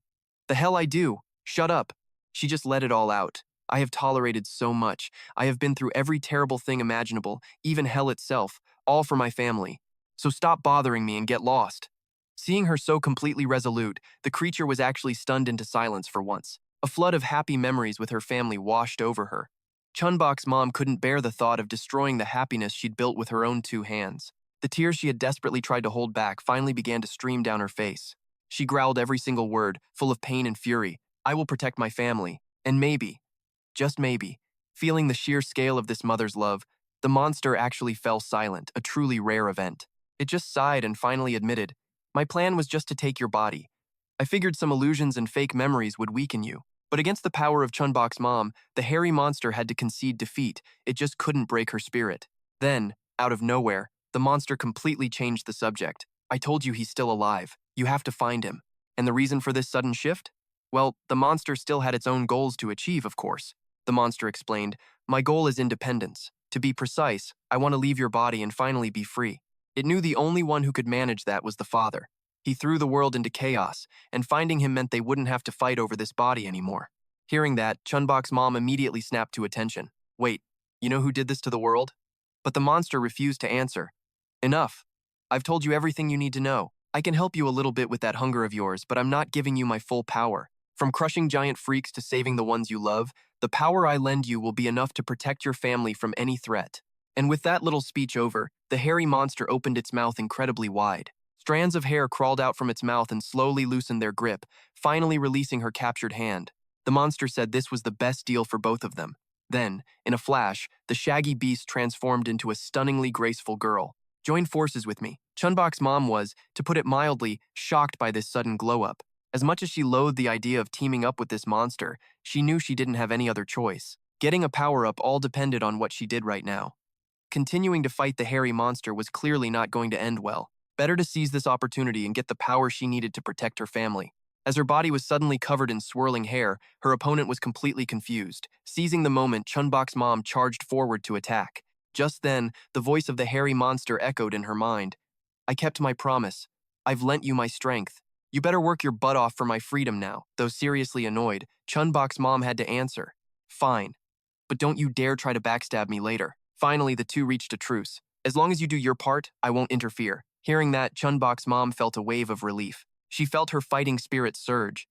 the hell I do? Shut up. She just let it all out. I have tolerated so much. I have been through every terrible thing imaginable, even hell itself, all for my family. So stop bothering me and get lost. Seeing her so completely resolute, the creature was actually stunned into silence for once. A flood of happy memories with her family washed over her. Chun-Bok's mom couldn't bear the thought of destroying the happiness she'd built with her own two hands. The tears she had desperately tried to hold back finally began to stream down her face. She growled every single word, full of pain and fury. I will protect my family. And maybe, just maybe, feeling the sheer scale of this mother's love, the monster actually fell silent, a truly rare event. It just sighed and finally admitted, my plan was just to take your body. I figured some illusions and fake memories would weaken you. But against the power of Chun-Bok's mom, the hairy monster had to concede defeat. It just couldn't break her spirit. Then, out of nowhere, the monster completely changed the subject. I told you he's still alive. You have to find him. And the reason for this sudden shift? Well, the monster still had its own goals to achieve, of course. The monster explained, my goal is independence. To be precise, I want to leave your body and finally be free. It knew the only one who could manage that was the father. He threw the world into chaos, and finding him meant they wouldn't have to fight over this body anymore. Hearing that, Chun-Bok's mom immediately snapped to attention. Wait, you know who did this to the world? But the monster refused to answer. Enough. I've told you everything you need to know. I can help you a little bit with that hunger of yours, but I'm not giving you my full power. From crushing giant freaks to saving the ones you love, the power I lend you will be enough to protect your family from any threat. And with that little speech over, the hairy monster opened its mouth incredibly wide. Strands of hair crawled out from its mouth and slowly loosened their grip, finally releasing her captured hand. The monster said this was the best deal for both of them. Then, in a flash, the shaggy beast transformed into a stunningly graceful girl. Join forces with me. Chun-Bok's mom was, to put it mildly, shocked by this sudden glow-up. As much as she loathed the idea of teaming up with this monster, she knew she didn't have any other choice. Getting a power-up all depended on what she did right now. Continuing to fight the hairy monster was clearly not going to end well. Better to seize this opportunity and get the power she needed to protect her family. As her body was suddenly covered in swirling hair, her opponent was completely confused. Seizing the moment, Chun-Bok's mom charged forward to attack. Just then, the voice of the hairy monster echoed in her mind. I kept my promise. I've lent you my strength. You better work your butt off for my freedom now. Though seriously annoyed, Chun-Bok's mom had to answer. Fine. But don't you dare try to backstab me later. Finally, the two reached a truce. As long as you do your part, I won't interfere. Hearing that, Chun-Bok's mom felt a wave of relief. She felt her fighting spirit surge.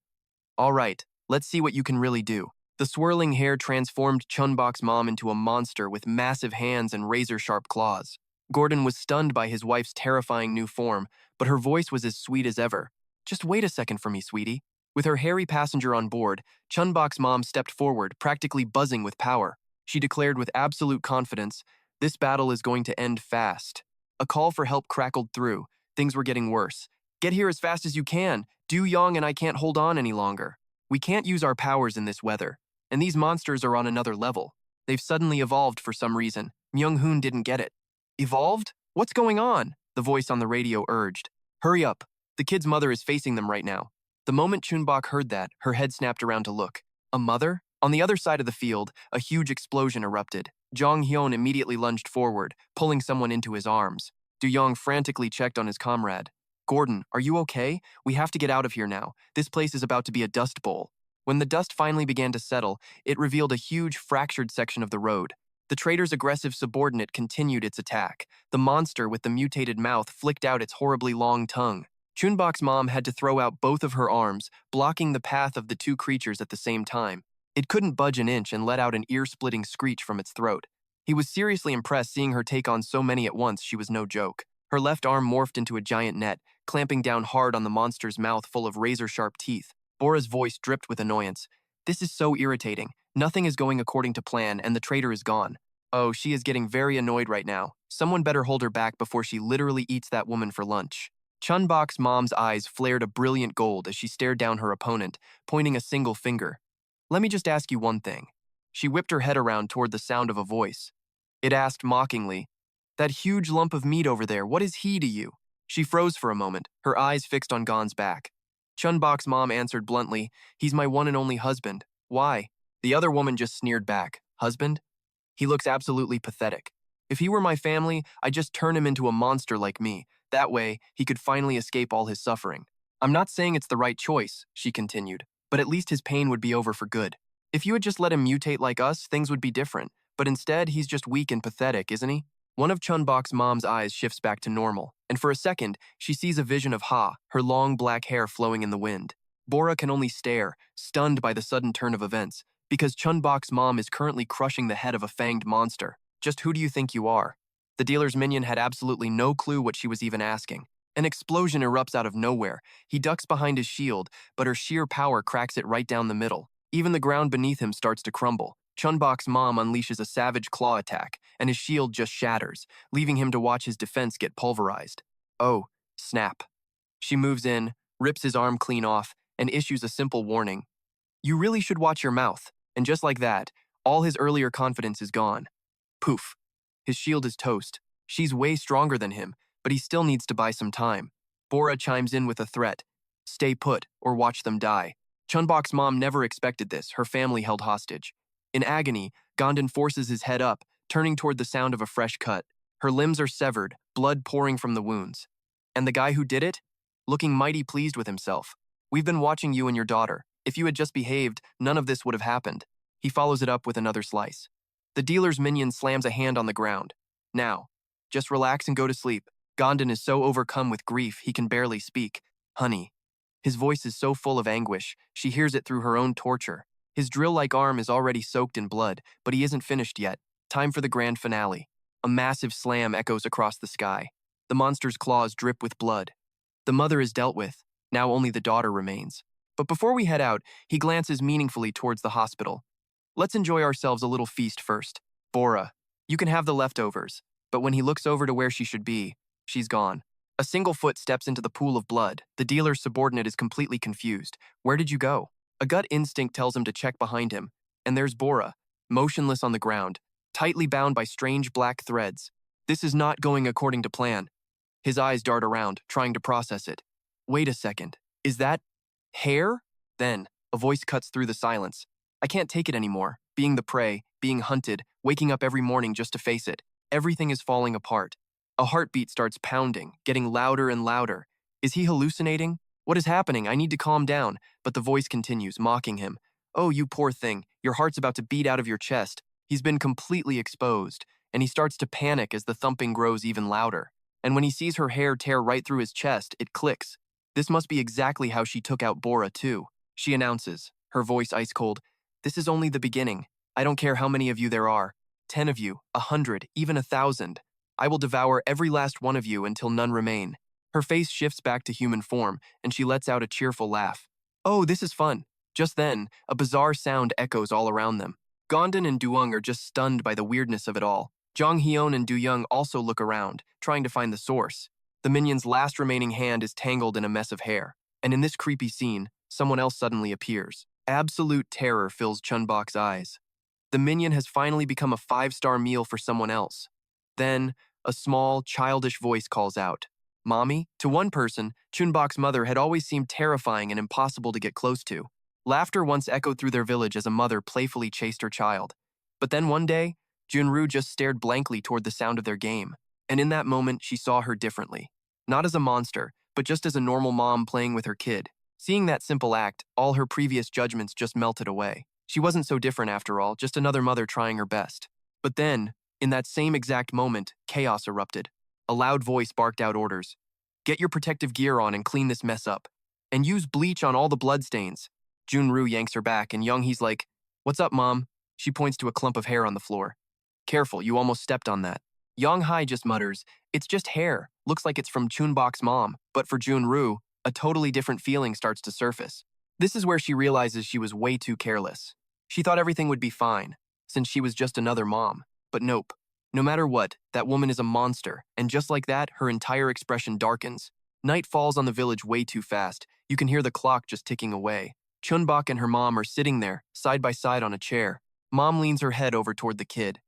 All right, let's see what you can really do. The swirling hair transformed Chun-Bok's mom into a monster with massive hands and razor-sharp claws. Gordon was stunned by his wife's terrifying new form, but her voice was as sweet as ever. Just wait a second for me, sweetie. With her hairy passenger on board, Chun-Bok's mom stepped forward, practically buzzing with power. She declared with absolute confidence, this battle is going to end fast. A call for help crackled through. Things were getting worse. Get here as fast as you can. Du Yong and I can't hold on any longer. We can't use our powers in this weather. And these monsters are on another level. They've suddenly evolved for some reason. Mi-hun didn't get it. Evolved? What's going on? The voice on the radio urged. Hurry up. The kid's mother is facing them right now. The moment Chun-Bok heard that, her head snapped around to look. A mother? On the other side of the field, a huge explosion erupted. Jong Hyun immediately lunged forward, pulling someone into his arms. Du Yong frantically checked on his comrade. Gordon, are you okay? We have to get out of here now. This place is about to be a dust bowl. When the dust finally began to settle, it revealed a huge fractured section of the road. The trader's aggressive subordinate continued its attack. The monster with the mutated mouth flicked out its horribly long tongue. Chun-Bok's mom had to throw out both of her arms, blocking the path of the two creatures at the same time. It couldn't budge an inch and let out an ear-splitting screech from its throat. He was seriously impressed seeing her take on so many at once. She was no joke. Her left arm morphed into a giant net, clamping down hard on the monster's mouth full of razor-sharp teeth. Bora's voice dripped with annoyance. This is so irritating. Nothing is going according to plan, and the trader is gone. Oh, she is getting very annoyed right now. Someone better hold her back before she literally eats that woman for lunch. Chun-Bok's mom's eyes flared a brilliant gold as she stared down her opponent, pointing a single finger. Let me just ask you one thing. She whipped her head around toward the sound of a voice. It asked mockingly, that huge lump of meat over there, what is he to you? She froze for a moment, her eyes fixed on Gon's back. Chun-Bok's mom answered bluntly, he's my one and only husband. Why? The other woman just sneered back. Husband? He looks absolutely pathetic. If he were my family, I'd just turn him into a monster like me. That way, he could finally escape all his suffering. I'm not saying it's the right choice, she continued, but at least his pain would be over for good. If you had just let him mutate like us, things would be different. But instead, he's just weak and pathetic, isn't he? One of Chun-Bok's mom's eyes shifts back to normal, and for a second, she sees a vision of Ha, her long black hair flowing in the wind. Bora can only stare, stunned by the sudden turn of events, because Chun-Bok's mom is currently crushing the head of a fanged monster. Just who do you think you are? The dealer's minion had absolutely no clue what she was even asking. An explosion erupts out of nowhere. He ducks behind his shield, but her sheer power cracks it right down the middle. Even the ground beneath him starts to crumble. Chun-Bok's mom unleashes a savage claw attack, and his shield just shatters, leaving him to watch his defense get pulverized. Oh, snap. She moves in, rips his arm clean off, and issues a simple warning. You really should watch your mouth. And just like that, all his earlier confidence is gone. Poof. His shield is toast. She's way stronger than him, but he still needs to buy some time. Bora chimes in with a threat. Stay put, or watch them die. Chun-Bok's mom never expected this, her family held hostage. In agony, Gom-don forces his head up, turning toward the sound of a fresh cut. Her limbs are severed, blood pouring from the wounds. And the guy who did it? Looking mighty pleased with himself. We've been watching you and your daughter. If you had just behaved, none of this would have happened. He follows it up with another slice. The dealer's minion slams a hand on the ground. Now, just relax and go to sleep. Gom-don is so overcome with grief he can barely speak. Honey. His voice is so full of anguish, she hears it through her own torture. His drill-like arm is already soaked in blood, but he isn't finished yet. Time for the grand finale. A massive slam echoes across the sky. The monster's claws drip with blood. The mother is dealt with. Now only the daughter remains. But before we head out, he glances meaningfully towards the hospital. Let's enjoy ourselves a little feast first. Bora, you can have the leftovers. But when he looks over to where she should be, she's gone. A single foot steps into the pool of blood. The dealer's subordinate is completely confused. Where did you go? A gut instinct tells him to check behind him. And there's Bora, motionless on the ground, tightly bound by strange black threads. This is not going according to plan. His eyes dart around, trying to process it. Wait a second. Is that hair? Then, a voice cuts through the silence. I can't take it anymore. Being the prey, being hunted, waking up every morning just to face it. Everything is falling apart. A heartbeat starts pounding, getting louder and louder. Is he hallucinating? What is happening? I need to calm down. But the voice continues, mocking him. Oh, you poor thing. Your heart's about to beat out of your chest. He's been completely exposed, and he starts to panic as the thumping grows even louder. And when he sees her hair tear right through his chest, it clicks. This must be exactly how she took out Bora, too. She announces, her voice ice cold. This is only the beginning. I don't care how many of you there are. 10 of you, 100, even 1,000. I will devour every last one of you until none remain. Her face shifts back to human form, and she lets out a cheerful laugh. Oh, this is fun. Just then, a bizarre sound echoes all around them. Gom-don and Dung are just stunned by the weirdness of it all. Mi-hun and Dung also look around, trying to find the source. The minion's last remaining hand is tangled in a mess of hair. And in this creepy scene, someone else suddenly appears. Absolute terror fills Chun-Bok's eyes. The minion has finally become a 5-star meal for someone else. Then, a small, childish voice calls out, Mommy? To one person, Chun-Bok's mother had always seemed terrifying and impossible to get close to. Laughter once echoed through their village as a mother playfully chased her child. But then one day, Junru just stared blankly toward the sound of their game. And in that moment, she saw her differently. Not as a monster, but just as a normal mom playing with her kid. Seeing that simple act, all her previous judgments just melted away. She wasn't so different after all, just another mother trying her best. But then, in that same exact moment, chaos erupted. A loud voice barked out orders. Get your protective gear on and clean this mess up. And use bleach on all the bloodstains. Junru yanks her back and Young-hee's like, What's up, Mom? She points to a clump of hair on the floor. Careful, you almost stepped on that. Young-hae just mutters, It's just hair. Looks like it's from Chun-Bok's mom. But for Junru, a totally different feeling starts to surface. This is where she realizes she was way too careless. She thought everything would be fine, since she was just another mom. But nope. No matter what, that woman is a monster, and just like that, her entire expression darkens. Night falls on the village way too fast. You can hear the clock just ticking away. Chun-Bok and her mom are sitting there, side by side on a chair. Mom leans her head over toward the kid.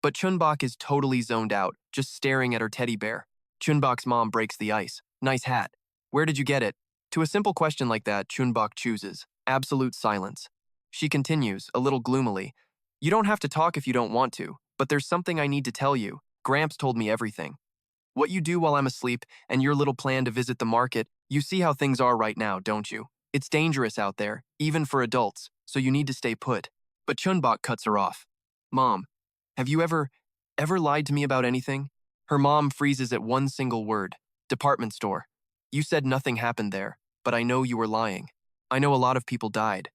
But Chun-Bok is totally zoned out, just staring at her teddy bear. Chun-Bok's mom breaks the ice. Nice hat. Where did you get it? To a simple question like that, Chun-Bok chooses absolute silence. She continues, a little gloomily. You don't have to talk if you don't want to, but there's something I need to tell you. Gramps told me everything. What you do while I'm asleep, and your little plan to visit the market, you see how things are right now, don't you? It's dangerous out there, even for adults, so you need to stay put. But Chun-Bok cuts her off. Mom, have you ever lied to me about anything? Her mom freezes at one single word. Department store. You said nothing happened there, but I know you were lying. I know a lot of people died.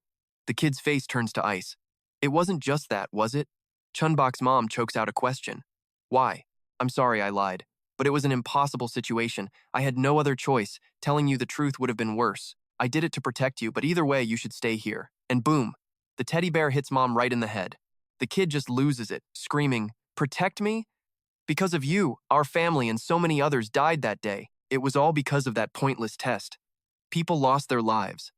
The kid's face turns to ice. It wasn't just that, was it? Chun-Bok's mom chokes out a question. Why? I'm sorry I lied. But it was an impossible situation. I had no other choice. Telling you the truth would have been worse. I did it to protect you, but either way, you should stay here. And boom, the teddy bear hits Mom right in the head. The kid just loses it, screaming, Protect me? Because of you, our family and so many others died that day. It was all because of that pointless test. People lost their lives,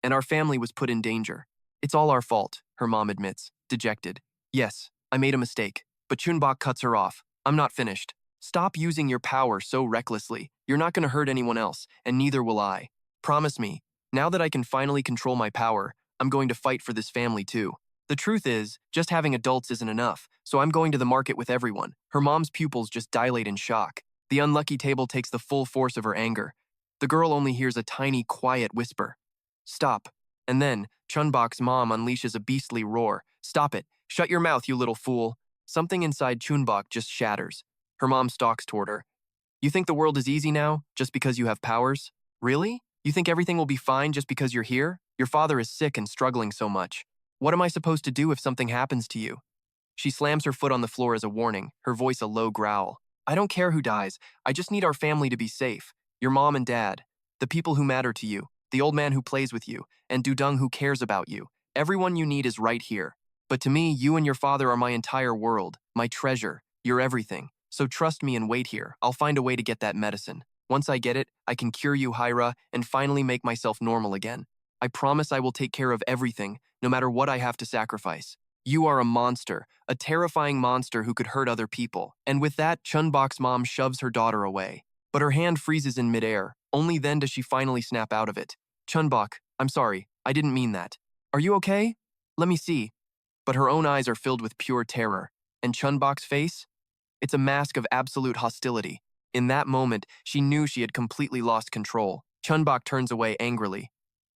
and our family was put in danger. It's all our fault, her mom admits, dejected. Yes, I made a mistake. But Chun-Bok cuts her off. I'm not finished. Stop using your power so recklessly. You're not going to hurt anyone else, and neither will I. Promise me, now that I can finally control my power, I'm going to fight for this family too. The truth is, just having adults isn't enough, so I'm going to the market with everyone. Her mom's pupils just dilate in shock. The unlucky table takes the full force of her anger. The girl only hears a tiny, quiet whisper. Stop. And then, Chun-Bok's mom unleashes a beastly roar. Stop it. Shut your mouth, you little fool. Something inside Chun-Bok just shatters. Her mom stalks toward her. You think the world is easy now, just because you have powers? Really? You think everything will be fine just because you're here? Your father is sick and struggling so much. What am I supposed to do if something happens to you? She slams her foot on the floor as a warning, her voice a low growl. I don't care who dies. I just need our family to be safe. Your mom and dad, the people who matter to you, the old man who plays with you, and Dung who cares about you. Everyone you need is right here. But to me, you and your father are my entire world, my treasure. You're everything. So trust me and wait here. I'll find a way to get that medicine. Once I get it, I can cure you, Hyra, and finally make myself normal again. I promise I will take care of everything, no matter what I have to sacrifice. You are a monster, a terrifying monster who could hurt other people. And with that, Chun-Bok's mom shoves her daughter away. But her hand freezes in midair. Only then does she finally snap out of it. Chun-Bok, I'm sorry. I didn't mean that. Are you okay? Let me see. But her own eyes are filled with pure terror. And Chun-Bok's face? It's a mask of absolute hostility. In that moment, she knew she had completely lost control. Chun-Bok turns away angrily.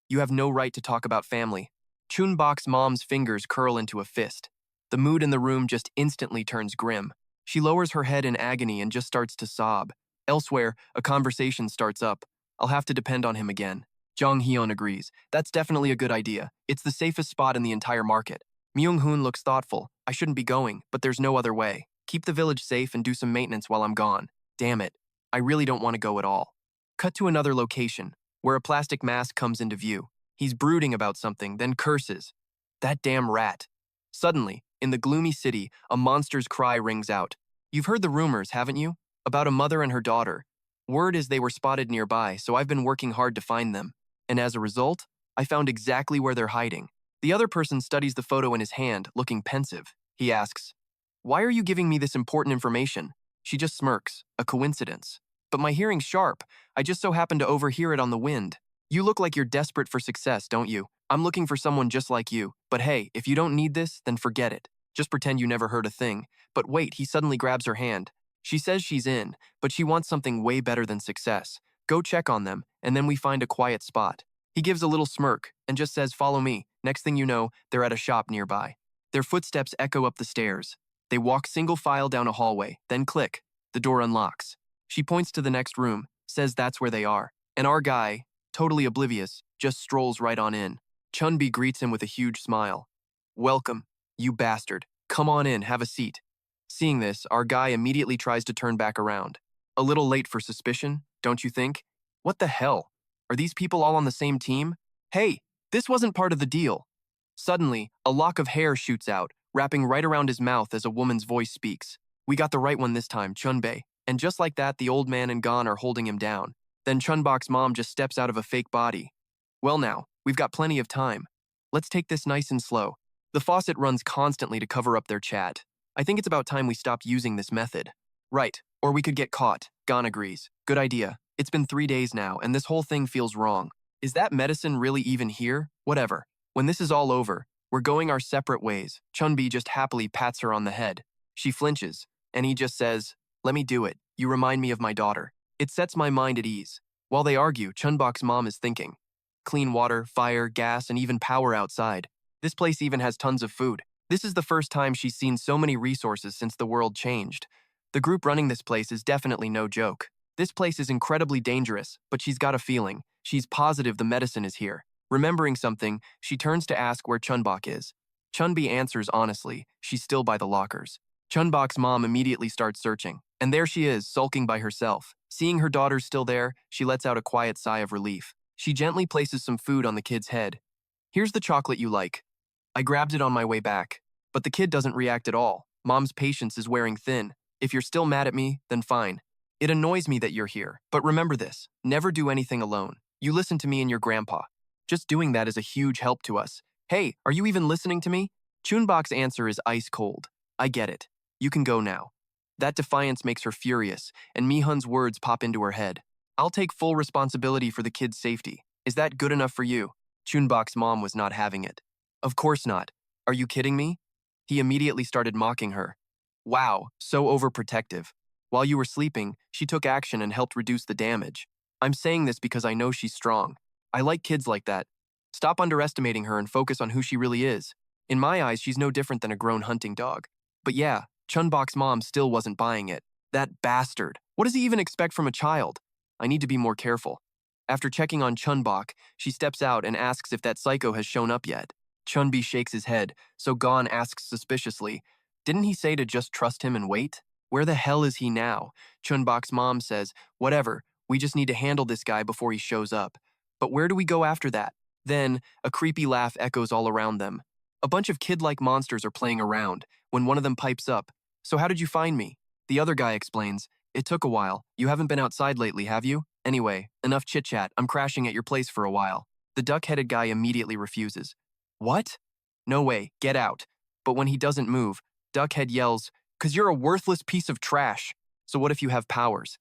You have no right to talk about family. Chun-Bok's mom's fingers curl into a fist. The mood in the room just instantly turns grim. She lowers her head in agony and just starts to sob. Elsewhere, a conversation starts up. I'll have to depend on him again. Jong-hyun agrees. That's definitely a good idea. It's the safest spot in the entire market. Mi-hun looks thoughtful. I shouldn't be going, but there's no other way. Keep the village safe and do some maintenance while I'm gone. Damn it. I really don't want to go at all. Cut to another location, where a plastic mask comes into view. He's brooding about something, then curses. That damn rat. Suddenly, in the gloomy city, a monster's cry rings out. You've heard the rumors, haven't you? About a mother and her daughter. Word is they were spotted nearby, so I've been working hard to find them. And as a result, I found exactly where they're hiding. The other person studies the photo in his hand, looking pensive. He asks, why are you giving me this important information? She just smirks. A coincidence. But my hearing's sharp. I just so happened to overhear it on the wind. You look like you're desperate for success, don't you? I'm looking for someone just like you. But hey, if you don't need this, then forget it. Just pretend you never heard a thing. But wait, he suddenly grabs her hand. She says she's in, but she wants something way better than success. Go check on them, and then we find a quiet spot. He gives a little smirk and just says, follow me. Next thing you know, they're at a shop nearby. Their footsteps echo up the stairs. They walk single file down a hallway, then click. The door unlocks. She points to the next room, says that's where they are. And our guy, totally oblivious, just strolls right on in. Chun-Bi greets him with a huge smile. Welcome, you bastard. Come on in, have a seat. Seeing this, our guy immediately tries to turn back around. A little late for suspicion, don't you think? What the hell? Are these people all on the same team? Hey, this wasn't part of the deal. Suddenly, a lock of hair shoots out, wrapping right around his mouth as a woman's voice speaks. We got the right one this time, Chun-Bae. And just like that, the old man and Gon are holding him down. Then Chun-Bok's mom just steps out of a fake body. Well now, we've got plenty of time. Let's take this nice and slow. The faucet runs constantly to cover up their chat. I think it's about time we stopped using this method. Right, or we could get caught. Gon agrees. Good idea. It's been 3 days now, and this whole thing feels wrong. Is that medicine really even here? Whatever. When this is all over, we're going our separate ways. Chun-Bi just happily pats her on the head. She flinches, and he just says, let me do it. You remind me of my daughter. It sets my mind at ease. While they argue, Chun-Bok's mom is thinking. Clean water, fire, gas, and even power outside. This place even has tons of food. This is the first time she's seen so many resources since the world changed. The group running this place is definitely no joke. This place is incredibly dangerous, but she's got a feeling. She's positive the medicine is here. Remembering something, she turns to ask where Chun-Bok is. Chun-Bi answers honestly, she's still by the lockers. Chun-Bok's mom immediately starts searching, and there she is, sulking by herself. Seeing her daughter still there, she lets out a quiet sigh of relief. She gently places some food on the kid's head. Here's the chocolate you like. I grabbed it on my way back, but the kid doesn't react at all. Mom's patience is wearing thin. If you're still mad at me, then fine. It annoys me that you're here, but remember this, never do anything alone. You listen to me and your grandpa. Just doing that is a huge help to us. Hey, are you even listening to me? Chun-Bok's answer is ice cold. I get it. You can go now. That defiance makes her furious, and Mi-hun's words pop into her head. I'll take full responsibility for the kid's safety. Is that good enough for you? Chun-Bok's mom was not having it. Of course not. Are you kidding me? He immediately started mocking her. Wow, so overprotective. While you were sleeping, she took action and helped reduce the damage. I'm saying this because I know she's strong. I like kids like that. Stop underestimating her and focus on who she really is. In my eyes, she's no different than a grown hunting dog. But yeah, Chun-Bok's mom still wasn't buying it. That bastard. What does he even expect from a child? I need to be more careful. After checking on Chun-Bok, she steps out and asks if that psycho has shown up yet. Chun-Bi shakes his head, so Gon asks suspiciously, didn't he say to just trust him and wait? Where the hell is he now? Chun-Bok's mom says, whatever, we just need to handle this guy before he shows up. But where do we go after that? Then, a creepy laugh echoes all around them. A bunch of kid-like monsters are playing around, when one of them pipes up. So how did you find me? The other guy explains, it took a while. You haven't been outside lately, have you? Anyway, enough chit-chat, I'm crashing at your place for a while. The duck-headed guy immediately refuses. What? No way, get out. But when he doesn't move, Duckhead yells, 'Cause you're a worthless piece of trash. So what if you have powers?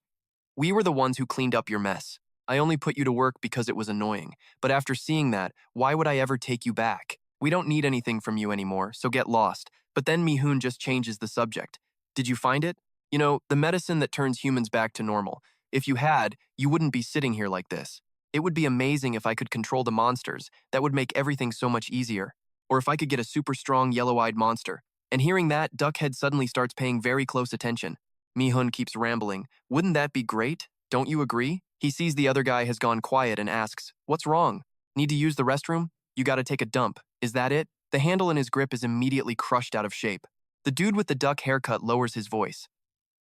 We were the ones who cleaned up your mess. I only put you to work because it was annoying. But after seeing that, why would I ever take you back? We don't need anything from you anymore, so get lost. But then Mi-hun just changes the subject. Did you find it? You know, the medicine that turns humans back to normal. If you had, you wouldn't be sitting here like this. It would be amazing if I could control the monsters. That would make everything so much easier. Or if I could get a super strong yellow-eyed monster. And hearing that, Duckhead suddenly starts paying very close attention. Mi-hun keeps rambling. Wouldn't that be great? Don't you agree? He sees the other guy has gone quiet and asks, what's wrong? Need to use the restroom? You gotta take a dump. Is that it? The handle in his grip is immediately crushed out of shape. The dude with the duck haircut lowers his voice.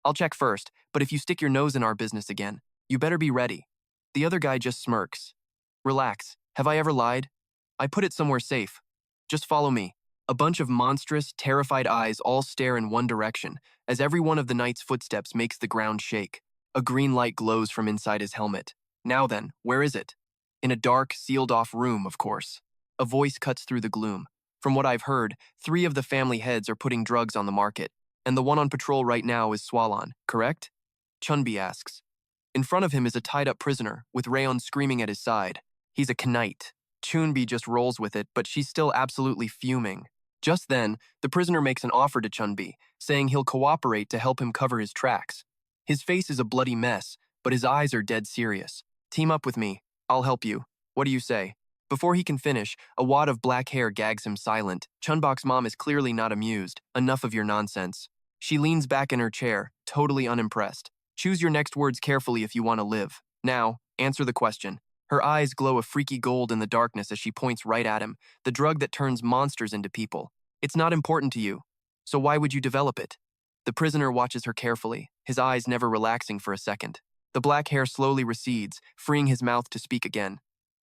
I'll check first, but if you stick your nose in our business again, you better be ready. The other guy just smirks. Relax. Have I ever lied? I put it somewhere safe. Just follow me. A bunch of monstrous, terrified eyes all stare in one direction, as every one of the knight's footsteps makes the ground shake. A green light glows from inside his helmet. Now then, where is it? In a dark, sealed-off room, of course. A voice cuts through the gloom. From what I've heard, 3 of the family heads are putting drugs on the market, and the one on patrol right now is Swalon, correct? Chun-Bi asks. In front of him is a tied-up prisoner, with Rayon screaming at his side. He's a knight. Chun-Bi just rolls with it, but she's still absolutely fuming. Just then, the prisoner makes an offer to Chun-Bi, saying he'll cooperate to help him cover his tracks. His face is a bloody mess, but his eyes are dead serious. Team up with me. I'll help you. What do you say? Before he can finish, a wad of black hair gags him silent. Chun-Bok's mom is clearly not amused. Enough of your nonsense. She leans back in her chair, totally unimpressed. Choose your next words carefully if you want to live. Now, answer the question. Her eyes glow a freaky gold in the darkness as she points right at him, the drug that turns monsters into people. It's not important to you. So why would you develop it? The prisoner watches her carefully, his eyes never relaxing for a second. The black hair slowly recedes, freeing his mouth to speak again.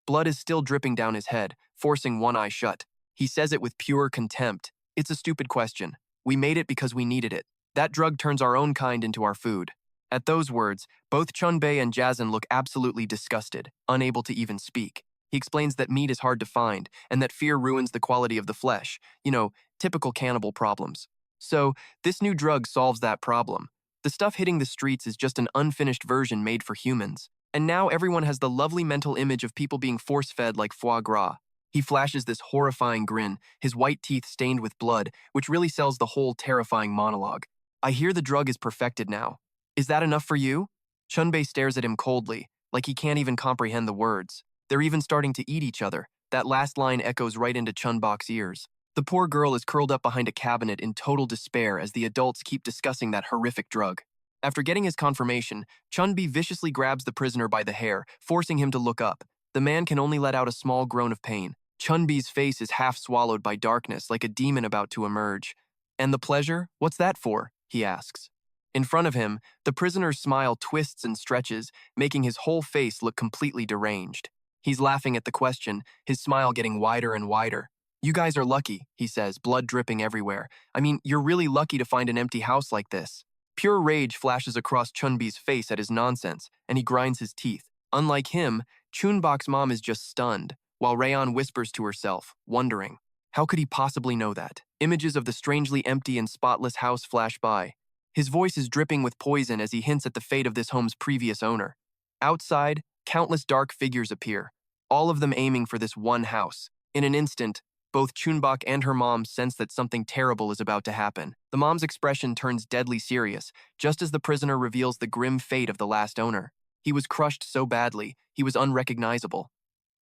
Blood is still dripping down his head, forcing one eye shut. He says it with pure contempt. It's a stupid question. We made it because we needed it. That drug turns our own kind into our food. At those words, both Chun-Bei and Jazin look absolutely disgusted, unable to even speak. He explains that meat is hard to find, and that fear ruins the quality of the flesh. You know, typical cannibal problems. So, this new drug solves that problem. The stuff hitting the streets is just an unfinished version made for humans. And now everyone has the lovely mental image of people being force-fed like foie gras. He flashes this horrifying grin, his white teeth stained with blood, which really sells the whole terrifying monologue. I hear the drug is perfected now. Is that enough for you? Chun-Bei stares at him coldly, like he can't even comprehend the words. They're even starting to eat each other. That last line echoes right into Chun-Bok's ears. The poor girl is curled up behind a cabinet in total despair as the adults keep discussing that horrific drug. After getting his confirmation, Chun-Bi viciously grabs the prisoner by the hair, forcing him to look up. The man can only let out a small groan of pain. Chun-Bi's face is half swallowed by darkness like a demon about to emerge. And the pleasure? What's that for? He asks. In front of him, the prisoner's smile twists and stretches, making his whole face look completely deranged. He's laughing at the question, his smile getting wider and wider. You guys are lucky, he says, blood dripping everywhere. I mean, you're really lucky to find an empty house like this. Pure rage flashes across Chun-Bi's face at his nonsense, and he grinds his teeth. Unlike him, Chun-Bok's mom is just stunned, while Rayon whispers to herself, wondering. How could he possibly know that? Images of the strangely empty and spotless house flash by. His voice is dripping with poison as he hints at the fate of this home's previous owner. Outside, countless dark figures appear, all of them aiming for this one house. In an instant, both Chun-Bok and her mom sense that something terrible is about to happen. The mom's expression turns deadly serious, just as the prisoner reveals the grim fate of the last owner. He was crushed so badly, he was unrecognizable.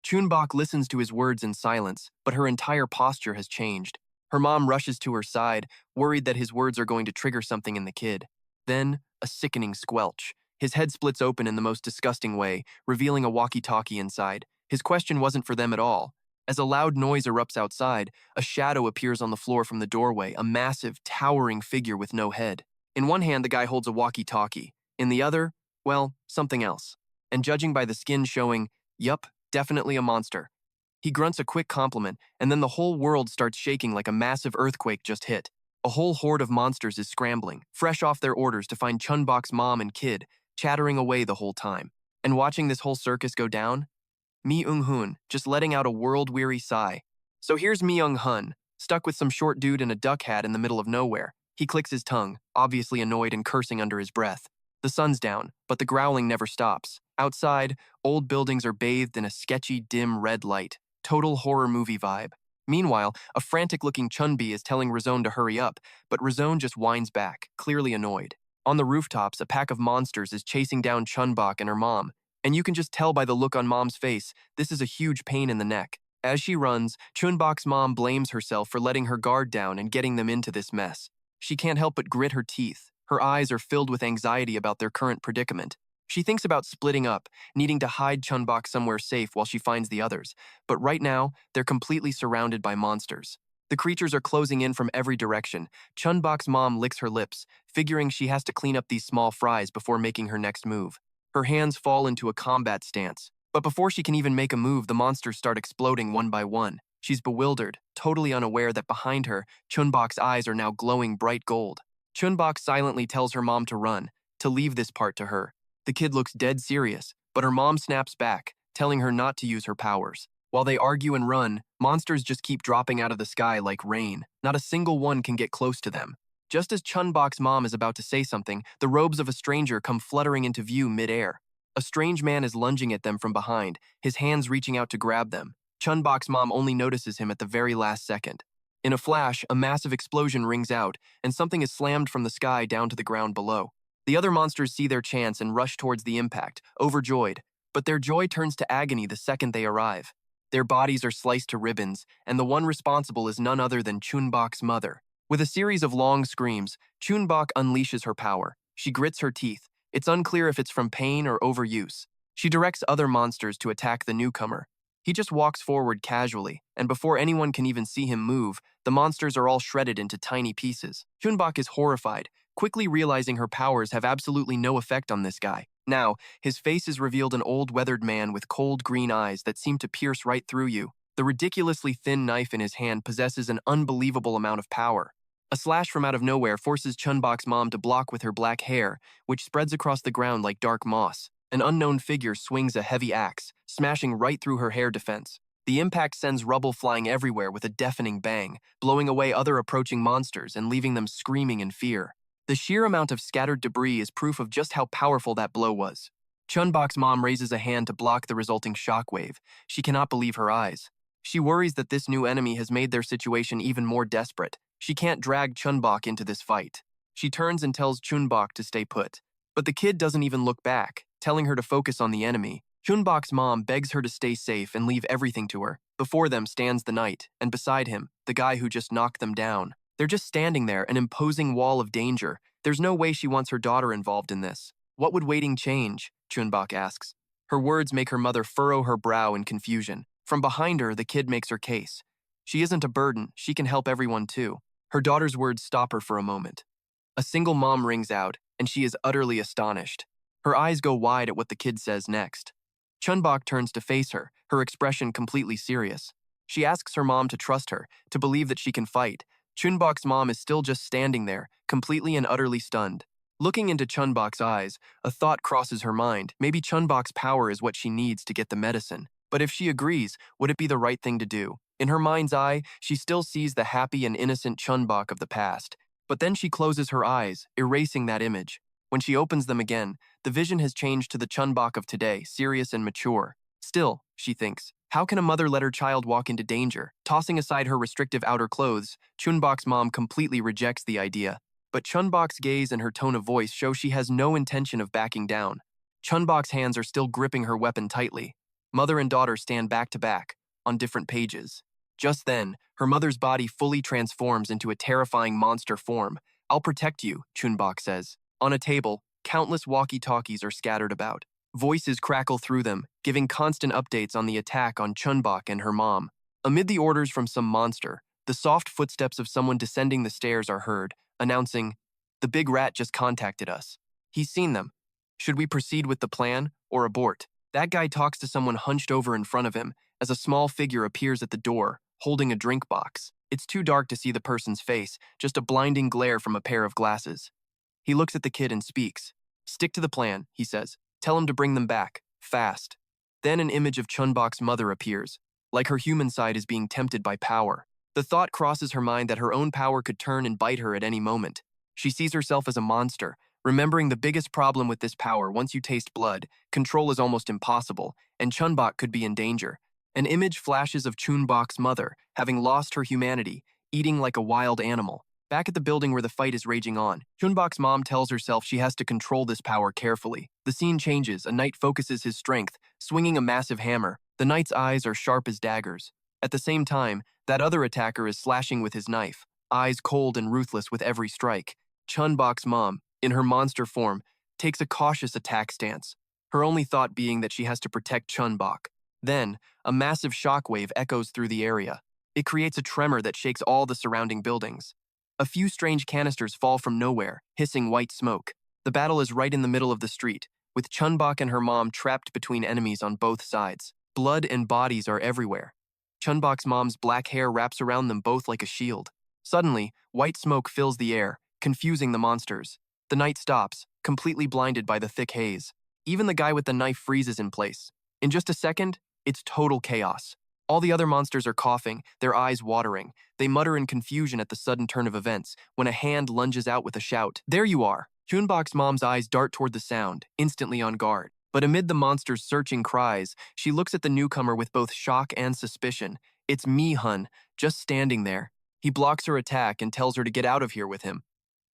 Chun-Bok listens to his words in silence, but her entire posture has changed. Her mom rushes to her side, worried that his words are going to trigger something in the kid. Then, a sickening squelch. His head splits open in the most disgusting way, revealing a walkie-talkie inside. His question wasn't for them at all. As a loud noise erupts outside, a shadow appears on the floor from the doorway, a massive, towering figure with no head. In one hand, the guy holds a walkie-talkie. In the other, well, something else. And judging by the skin showing, yup, definitely a monster. He grunts a quick compliment, and then the whole world starts shaking like a massive earthquake just hit. A whole horde of monsters is scrambling, fresh off their orders to find Chun-Bok's mom and kid, chattering away the whole time. And watching this whole circus go down? Mi-hun, just letting out a world-weary sigh. So here's Mi-hun, stuck with some short dude in a duck hat in the middle of nowhere. He clicks his tongue, obviously annoyed and cursing under his breath. The sun's down, but the growling never stops. Outside, old buildings are bathed in a sketchy, dim red light. Total horror movie vibe. Meanwhile, a frantic-looking Chun-Bi is telling Razone to hurry up, but Razone just whines back, clearly annoyed. On the rooftops, a pack of monsters is chasing down Chun-Bok and her mom, and you can just tell by the look on Mom's face, this is a huge pain in the neck. As she runs, Chun-Bok's mom blames herself for letting her guard down and getting them into this mess. She can't help but grit her teeth. Her eyes are filled with anxiety about their current predicament. She thinks about splitting up, needing to hide Chun-Bok somewhere safe while she finds the others, but right now, they're completely surrounded by monsters. The creatures are closing in from every direction. Chun-Bok's mom licks her lips, figuring she has to clean up these small fries before making her next move. Her hands fall into a combat stance, but before she can even make a move, the monsters start exploding one by one. She's bewildered, totally unaware that behind her, Chun-Bok's eyes are now glowing bright gold. Chun-Bok silently tells her mom to run, to leave this part to her. The kid looks dead serious, but her mom snaps back, telling her not to use her powers. While they argue and run, monsters just keep dropping out of the sky like rain. Not a single one can get close to them. Just as Chun-Bok's mom is about to say something, the robes of a stranger come fluttering into view mid-air. A strange man is lunging at them from behind, his hands reaching out to grab them. Chun-Bok's mom only notices him at the very last second. In a flash, a massive explosion rings out, and something is slammed from the sky down to the ground below. The other monsters see their chance and rush towards the impact, overjoyed, but their joy turns to agony the second they arrive. Their bodies are sliced to ribbons, and the one responsible is none other than Chun-Bok's mother. With a series of long screams, Chun-Bok unleashes her power. She grits her teeth. It's unclear if it's from pain or overuse. She directs other monsters to attack the newcomer. He just walks forward casually, and before anyone can even see him move, the monsters are all shredded into tiny pieces. Chun-Bok is horrified, quickly realizing her powers have absolutely no effect on this guy. Now, his face is revealed an old weathered man with cold green eyes that seem to pierce right through you. The ridiculously thin knife in his hand possesses an unbelievable amount of power. A slash from out of nowhere forces Chun-Bok's mom to block with her black hair, which spreads across the ground like dark moss. An unknown figure swings a heavy axe, smashing right through her hair defense. The impact sends rubble flying everywhere with a deafening bang, blowing away other approaching monsters and leaving them screaming in fear. The sheer amount of scattered debris is proof of just how powerful that blow was. Chun-Bok's mom raises a hand to block the resulting shockwave. She cannot believe her eyes. She worries that this new enemy has made their situation even more desperate. She can't drag Chun-Bok into this fight. She turns and tells Chun-Bok to stay put. But the kid doesn't even look back, telling her to focus on the enemy. Chun-Bok's mom begs her to stay safe and leave everything to her. Before them stands the knight, and beside him, the guy who just knocked them down. They're just standing there, an imposing wall of danger. There's no way she wants her daughter involved in this. What would waiting change? Chun-Bok asks. Her words make her mother furrow her brow in confusion. From behind her, the kid makes her case. She isn't a burden, she can help everyone too. Her daughter's words stop her for a moment. A single mom rings out, and she is utterly astonished. Her eyes go wide at what the kid says next. Chun-Bok turns to face her, her expression completely serious. She asks her mom to trust her, to believe that she can fight. Chun-Bok's mom is still just standing there, completely and utterly stunned. Looking into Chun-Bok's eyes, a thought crosses her mind. Maybe Chun-Bok's power is what she needs to get the medicine. But if she agrees, would it be the right thing to do? In her mind's eye, she still sees the happy and innocent Chun-Bok of the past. But then she closes her eyes, erasing that image. When she opens them again, the vision has changed to the Chun-Bok of today, serious and mature. Still, she thinks, how can a mother let her child walk into danger? Tossing aside her restrictive outer clothes, Chun-Bok's mom completely rejects the idea. But Chun-Bok's gaze and her tone of voice show she has no intention of backing down. Chun-Bok's hands are still gripping her weapon tightly. Mother and daughter stand back to back, on different pages. Just then, her mother's body fully transforms into a terrifying monster form. "I'll protect you," Chun-Bok says. On a table, countless walkie-talkies are scattered about. Voices crackle through them, giving constant updates on the attack on Chun-Bok and her mom. Amid the orders from some monster, the soft footsteps of someone descending the stairs are heard, announcing, "The big rat just contacted us. He's seen them. Should we proceed with the plan or abort?" That guy talks to someone hunched over in front of him as a small figure appears at the door, holding a drink box. It's too dark to see the person's face, just a blinding glare from a pair of glasses. He looks at the kid and speaks. "Stick to the plan," he says. "Tell him to bring them back, fast." Then an image of Chun-Bok's mother appears, like her human side is being tempted by power. The thought crosses her mind that her own power could turn and bite her at any moment. She sees herself as a monster, remembering the biggest problem with this power: once you taste blood, control is almost impossible, and Chun-Bok could be in danger. An image flashes of Chun-Bok's mother, having lost her humanity, eating like a wild animal. Back at the building where the fight is raging on, Chun-Bok's mom tells herself she has to control this power carefully. The scene changes. A knight focuses his strength, swinging a massive hammer. The knight's eyes are sharp as daggers. At the same time, that other attacker is slashing with his knife, eyes cold and ruthless with every strike. Chun-Bok's mom, in her monster form, takes a cautious attack stance, her only thought being that she has to protect Chun-Bok. Then, a massive shockwave echoes through the area. It creates a tremor that shakes all the surrounding buildings. A few strange canisters fall from nowhere, hissing white smoke. The battle is right in the middle of the street, with Chun-Bok and her mom trapped between enemies on both sides. Blood and bodies are everywhere. Chun-Bok's mom's black hair wraps around them both like a shield. Suddenly, white smoke fills the air, confusing the monsters. The knight stops, completely blinded by the thick haze. Even the guy with the knife freezes in place. In just a second, it's total chaos. All the other monsters are coughing, their eyes watering. They mutter in confusion at the sudden turn of events, when a hand lunges out with a shout. "There you are!" Chun-Bok's mom's eyes dart toward the sound, instantly on guard. But amid the monster's searching cries, she looks at the newcomer with both shock and suspicion. It's Mi-hun, just standing there. He blocks her attack and tells her to get out of here with him.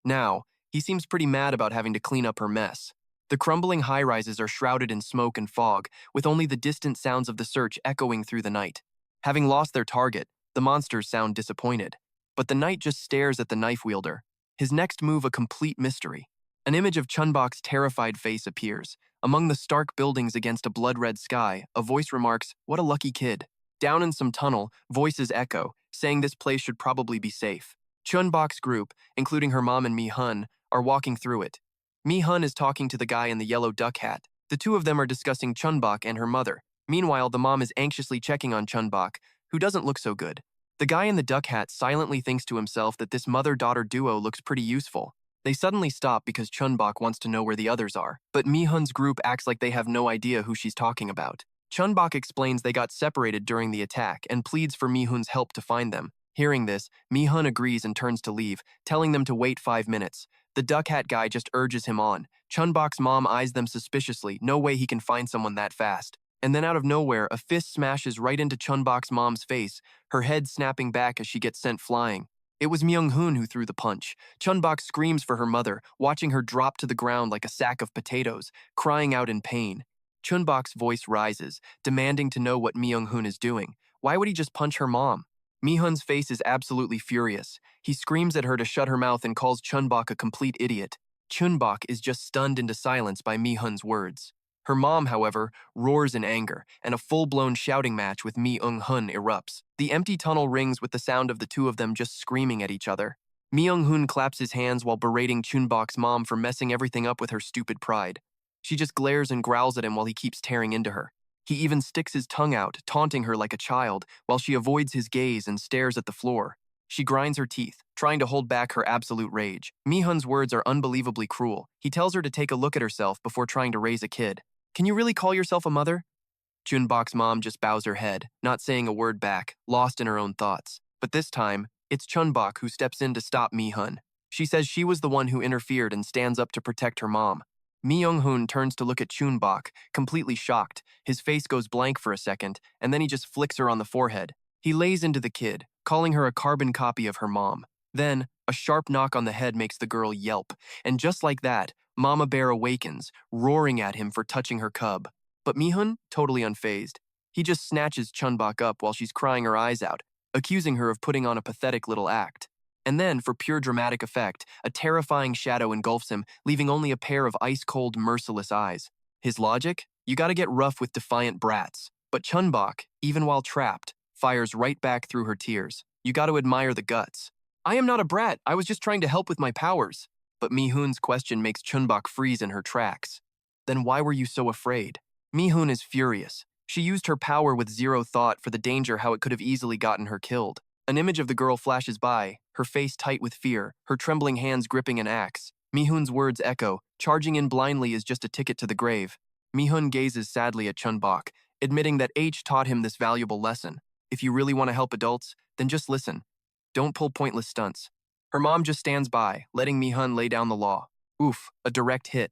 Now, he seems pretty mad about having to clean up her mess. The crumbling high-rises are shrouded in smoke and fog, with only the distant sounds of the search echoing through the night. Having lost their target, the monsters sound disappointed. But the knight just stares at the knife wielder, his next move a complete mystery. An image of Chun-Bok's terrified face appears. Among the stark buildings against a blood-red sky, a voice remarks, "What a lucky kid." Down in some tunnel, voices echo, saying this place should probably be safe. Chun-Bok's group, including her mom and Mi-hun, are walking through it. Mi-hun is talking to the guy in the yellow duck hat. The two of them are discussing Chun-Bok and her mother. Meanwhile, the mom is anxiously checking on Chun-Bok, who doesn't look so good. The guy in the duck hat silently thinks to himself that this mother-daughter duo looks pretty useful. They suddenly stop because Chun-Bok wants to know where the others are, but Mi-hun's group acts like they have no idea who she's talking about. Chun-Bok explains they got separated during the attack and pleads for Mi-hun's help to find them. Hearing this, Mi-hun agrees and turns to leave, telling them to wait 5 minutes. The duck hat guy just urges him on. Chun-Bok's mom eyes them suspiciously. No way he can find someone that fast. And then out of nowhere, a fist smashes right into Chun-Bok's mom's face, her head snapping back as she gets sent flying. It was Mi-hun who threw the punch. Chun-Bok screams for her mother, watching her drop to the ground like a sack of potatoes, crying out in pain. Chun-Bok's voice rises, demanding to know what Mi-hun is doing. Why would he just punch her mom? Mi-hun's face is absolutely furious. He screams at her to shut her mouth and calls Chun-Bok a complete idiot. Chun-Bok is just stunned into silence by Mi-hun's words. Her mom, however, roars in anger, and a full-blown shouting match with Mi-hun erupts. The empty tunnel rings with the sound of the two of them just screaming at each other. Mi-hun claps his hands while berating Chun-Bok's mom for messing everything up with her stupid pride. She just glares and growls at him while he keeps tearing into her. He even sticks his tongue out, taunting her like a child, while she avoids his gaze and stares at the floor. She grinds her teeth, trying to hold back her absolute rage. Mi-hun's words are unbelievably cruel. He tells her to take a look at herself before trying to raise a kid. Can you really call yourself a mother? Chun-Bok's mom just bows her head, not saying a word back, lost in her own thoughts. But this time, it's Chun-Bok who steps in to stop Mi-hun. She says she was the one who interfered and stands up to protect her mom. Mi-hun turns to look at Chun-Bok, completely shocked. His face goes blank for a second, and then he just flicks her on the forehead. He lays into the kid, calling her a carbon copy of her mom. Then, a sharp knock on the head makes the girl yelp, and just like that, Mama Bear awakens, roaring at him for touching her cub. But Mi-hun, totally unfazed. He just snatches Chun-Bok up while she's crying her eyes out, accusing her of putting on a pathetic little act. And then, for pure dramatic effect, a terrifying shadow engulfs him, leaving only a pair of ice-cold, merciless eyes. His logic? You gotta get rough with defiant brats. But Chun-Bok, even while trapped, fires right back through her tears. You gotta admire the guts. I am not a brat, I was just trying to help with my powers. But Mi-hun's question makes Chun-Bok freeze in her tracks. Then why were you so afraid? Mi-hun is furious. She used her power with zero thought for the danger how it could have easily gotten her killed. An image of the girl flashes by, her face tight with fear, her trembling hands gripping an axe. Mi-hun's words echo, charging in blindly is just a ticket to the grave. Mi-hun gazes sadly at Chun-Bok, admitting that H taught him this valuable lesson. If you really want to help adults, then just listen. Don't pull pointless stunts. Her mom just stands by, letting Mi-hun lay down the law. Oof, a direct hit.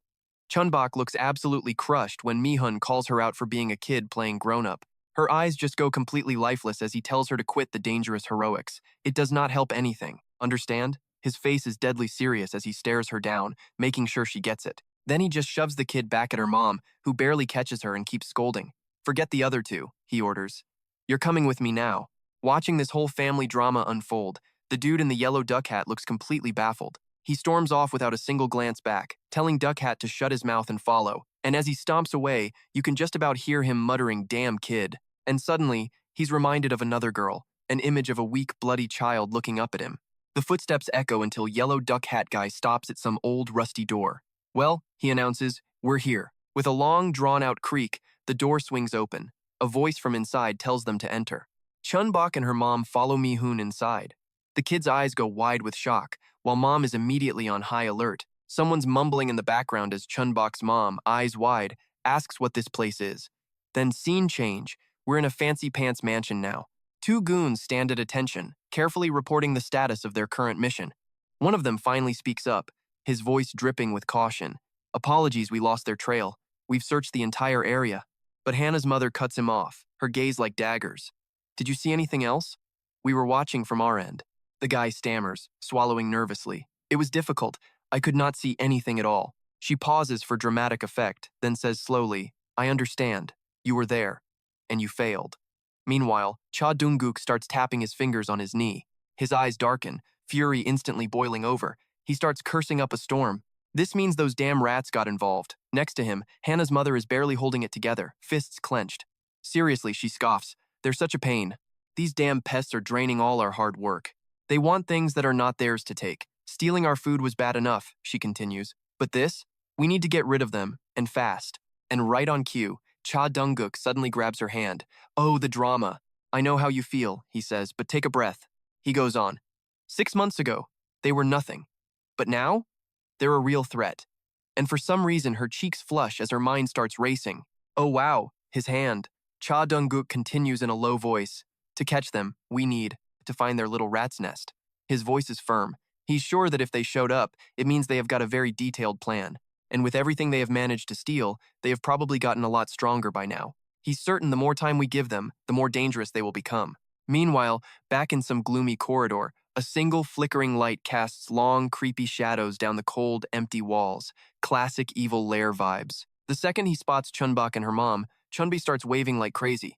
Chun-Bok looks absolutely crushed when Mi-hun calls her out for being a kid playing grown-up. Her eyes just go completely lifeless as he tells her to quit the dangerous heroics. It does not help anything, understand? His face is deadly serious as he stares her down, making sure she gets it. Then he just shoves the kid back at her mom, who barely catches her and keeps scolding. Forget the other two, he orders. You're coming with me now. Watching this whole family drama unfold, the dude in the yellow duck hat looks completely baffled. He storms off without a single glance back, telling Duck Hat to shut his mouth and follow. And as he stomps away, you can just about hear him muttering, "Damn kid." And suddenly, he's reminded of another girl, an image of a weak, bloody child looking up at him. The footsteps echo until yellow duck hat guy stops at some old, rusty door. Well, he announces, we're here. With a long, drawn-out creak, the door swings open. A voice from inside tells them to enter. Chun-Bok and her mom follow Mi-hun inside. The kid's eyes go wide with shock, while mom is immediately on high alert. Someone's mumbling in the background as Chun-Bok's mom, eyes wide, asks what this place is. Then scene change. We're in a fancy-pants mansion now. Two goons stand at attention, carefully reporting the status of their current mission. One of them finally speaks up, his voice dripping with caution. Apologies, we lost their trail. We've searched the entire area. But Hannah's mother cuts him off, her gaze like daggers. Did you see anything else? We were watching from our end. The guy stammers, swallowing nervously. It was difficult. I could not see anything at all. She pauses for dramatic effect, then says slowly, I understand. You were there. And you failed. Meanwhile, Cha Dong-guk starts tapping his fingers on his knee. His eyes darken, fury instantly boiling over. He starts cursing up a storm. This means those damn rats got involved. Next to him, Hannah's mother is barely holding it together, fists clenched. Seriously, she scoffs. They're such a pain. These damn pests are draining all our hard work. They want things that are not theirs to take. Stealing our food was bad enough, she continues. But this? We need to get rid of them, and fast. And right on cue, Cha Dong-guk suddenly grabs her hand. Oh, the drama. I know how you feel, he says, but take a breath. He goes on. 6 months ago, they were nothing. But now, they're a real threat. And for some reason, her cheeks flush as her mind starts racing. Oh wow, his hand. Cha Dong-guk continues in a low voice. To catch them, we need to find their little rat's nest. His voice is firm. He's sure that if they showed up, it means they have got a very detailed plan. And with everything they have managed to steal, they have probably gotten a lot stronger by now. He's certain the more time we give them, the more dangerous they will become. Meanwhile, back in some gloomy corridor, a single flickering light casts long, creepy shadows down the cold, empty walls. Classic evil lair vibes. The second he spots Chun-Bok and her mom, Chun-Bi starts waving like crazy.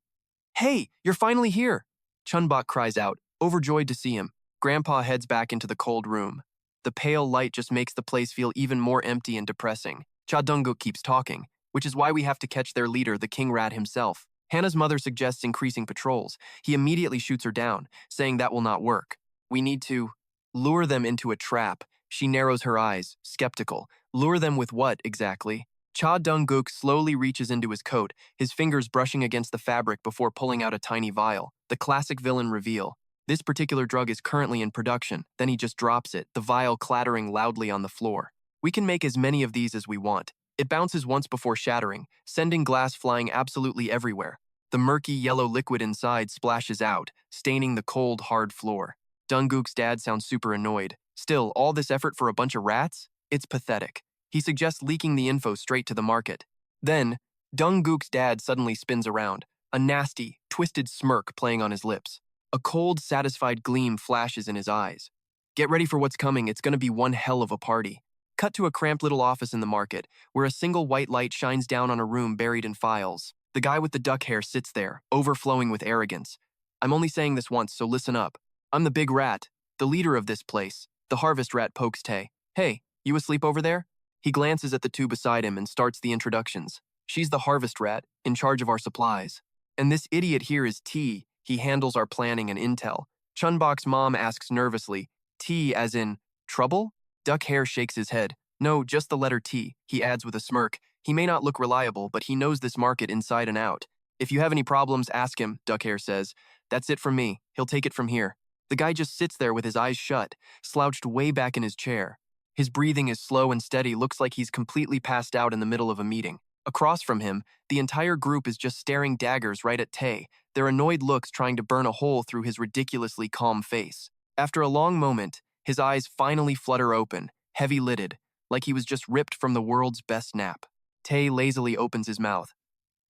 Hey, you're finally here! Chun-Bok cries out, overjoyed to see him. Grandpa heads back into the cold room. The pale light just makes the place feel even more empty and depressing. Cha Dong-guk keeps talking, which is why we have to catch their leader, the king rat himself. Hannah's mother suggests increasing patrols. He immediately shoots her down, saying that will not work. We need to lure them into a trap. She narrows her eyes, skeptical. Lure them with what, exactly? Cha Dong-guk slowly reaches into his coat, his fingers brushing against the fabric before pulling out a tiny vial. The classic villain reveal. This particular drug is currently in production, then he just drops it, the vial clattering loudly on the floor. We can make as many of these as we want. It bounces once before shattering, sending glass flying absolutely everywhere. The murky yellow liquid inside splashes out, staining the cold, hard floor. Dung-guk's dad sounds super annoyed. Still, all this effort for a bunch of rats? It's pathetic. He suggests leaking the info straight to the market. Then, Dung-guk's dad suddenly spins around, a nasty, twisted smirk playing on his lips. A cold, satisfied gleam flashes in his eyes. Get ready for what's coming, it's gonna be one hell of a party. Cut to a cramped little office in the market, where a single white light shines down on a room buried in files. The guy with the duck hair sits there, overflowing with arrogance. I'm only saying this once, so listen up. I'm the big rat, the leader of this place. The harvest rat pokes Tae. Hey, you asleep over there? He glances at the two beside him and starts the introductions. She's the harvest rat, in charge of our supplies. And this idiot here is T. He handles our planning and intel. Chun-Bok's mom asks nervously, T as in, trouble? Duck hair shakes his head. No, just the letter T, he adds with a smirk. He may not look reliable, but he knows this market inside and out. If you have any problems, ask him, Duck hair says. That's it from me. He'll take it from here. The guy just sits there with his eyes shut, slouched way back in his chair. His breathing is slow and steady, looks like he's completely passed out in the middle of a meeting. Across from him, the entire group is just staring daggers right at Tae, their annoyed looks trying to burn a hole through his ridiculously calm face. After a long moment, his eyes finally flutter open, heavy-lidded, like he was just ripped from the world's best nap. Tae lazily opens his mouth.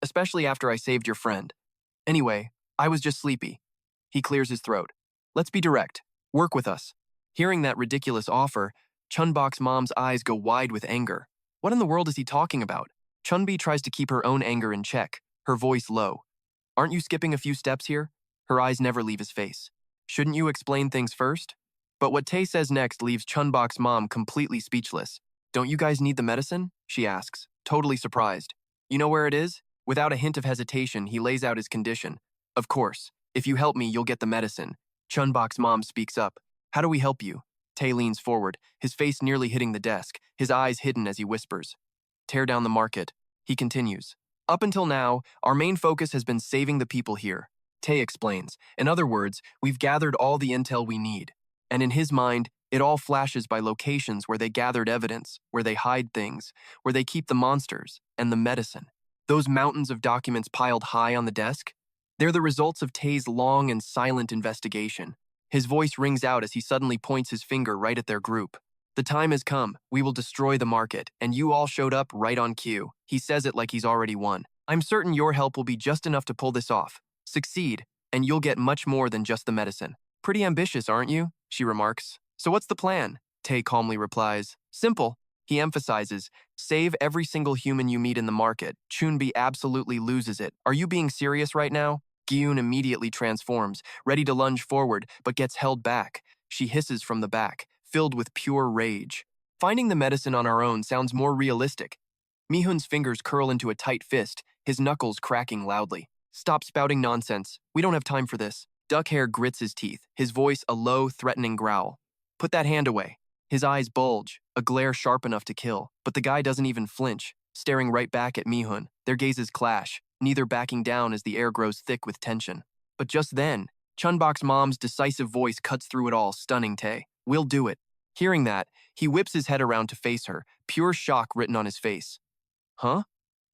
Especially after I saved your friend. Anyway, I was just sleepy. He clears his throat. Let's be direct. Work with us. Hearing that ridiculous offer, Chun-Bok's mom's eyes go wide with anger. What in the world is he talking about? Chun-Bi tries to keep her own anger in check, her voice low. Aren't you skipping a few steps here? Her eyes never leave his face. Shouldn't you explain things first? But what Tae says next leaves Chun-Bok's mom completely speechless. Don't you guys need the medicine? She asks, totally surprised. You know where it is? Without a hint of hesitation, he lays out his condition. Of course, if you help me, you'll get the medicine. Chun-Bok's mom speaks up. How do we help you? Tae leans forward, his face nearly hitting the desk, his eyes hidden as he whispers. Tear down the market. He continues. Up until now, our main focus has been saving the people here. Tae explains. In other words, we've gathered all the intel we need. And in his mind, it all flashes by locations where they gathered evidence, where they hide things, where they keep the monsters, and the medicine. Those mountains of documents piled high on the desk? They're the results of Tae's long and silent investigation. His voice rings out as he suddenly points his finger right at their group. The time has come. We will destroy the market, and you all showed up right on cue. He says it like he's already won. I'm certain your help will be just enough to pull this off. Succeed, and you'll get much more than just the medicine. Pretty ambitious, aren't you? She remarks. So what's the plan? Tae calmly replies. Simple. He emphasizes, save every single human you meet in the market. Chun-Bi absolutely loses it. Are you being serious right now? Gi-hun immediately transforms, ready to lunge forward, but gets held back. She hisses from the back, filled with pure rage. Finding the medicine on our own sounds more realistic. Mi-hun's fingers curl into a tight fist, his knuckles cracking loudly. Stop spouting nonsense. We don't have time for this. Duck hair grits his teeth, his voice a low, threatening growl. Put that hand away. His eyes bulge, a glare sharp enough to kill, but the guy doesn't even flinch, staring right back at Mi-hun. Their gazes clash, neither backing down as the air grows thick with tension. But just then, Chun-Bok's mom's decisive voice cuts through it all, stunning Tae. We'll do it. Hearing that, he whips his head around to face her, pure shock written on his face. Huh?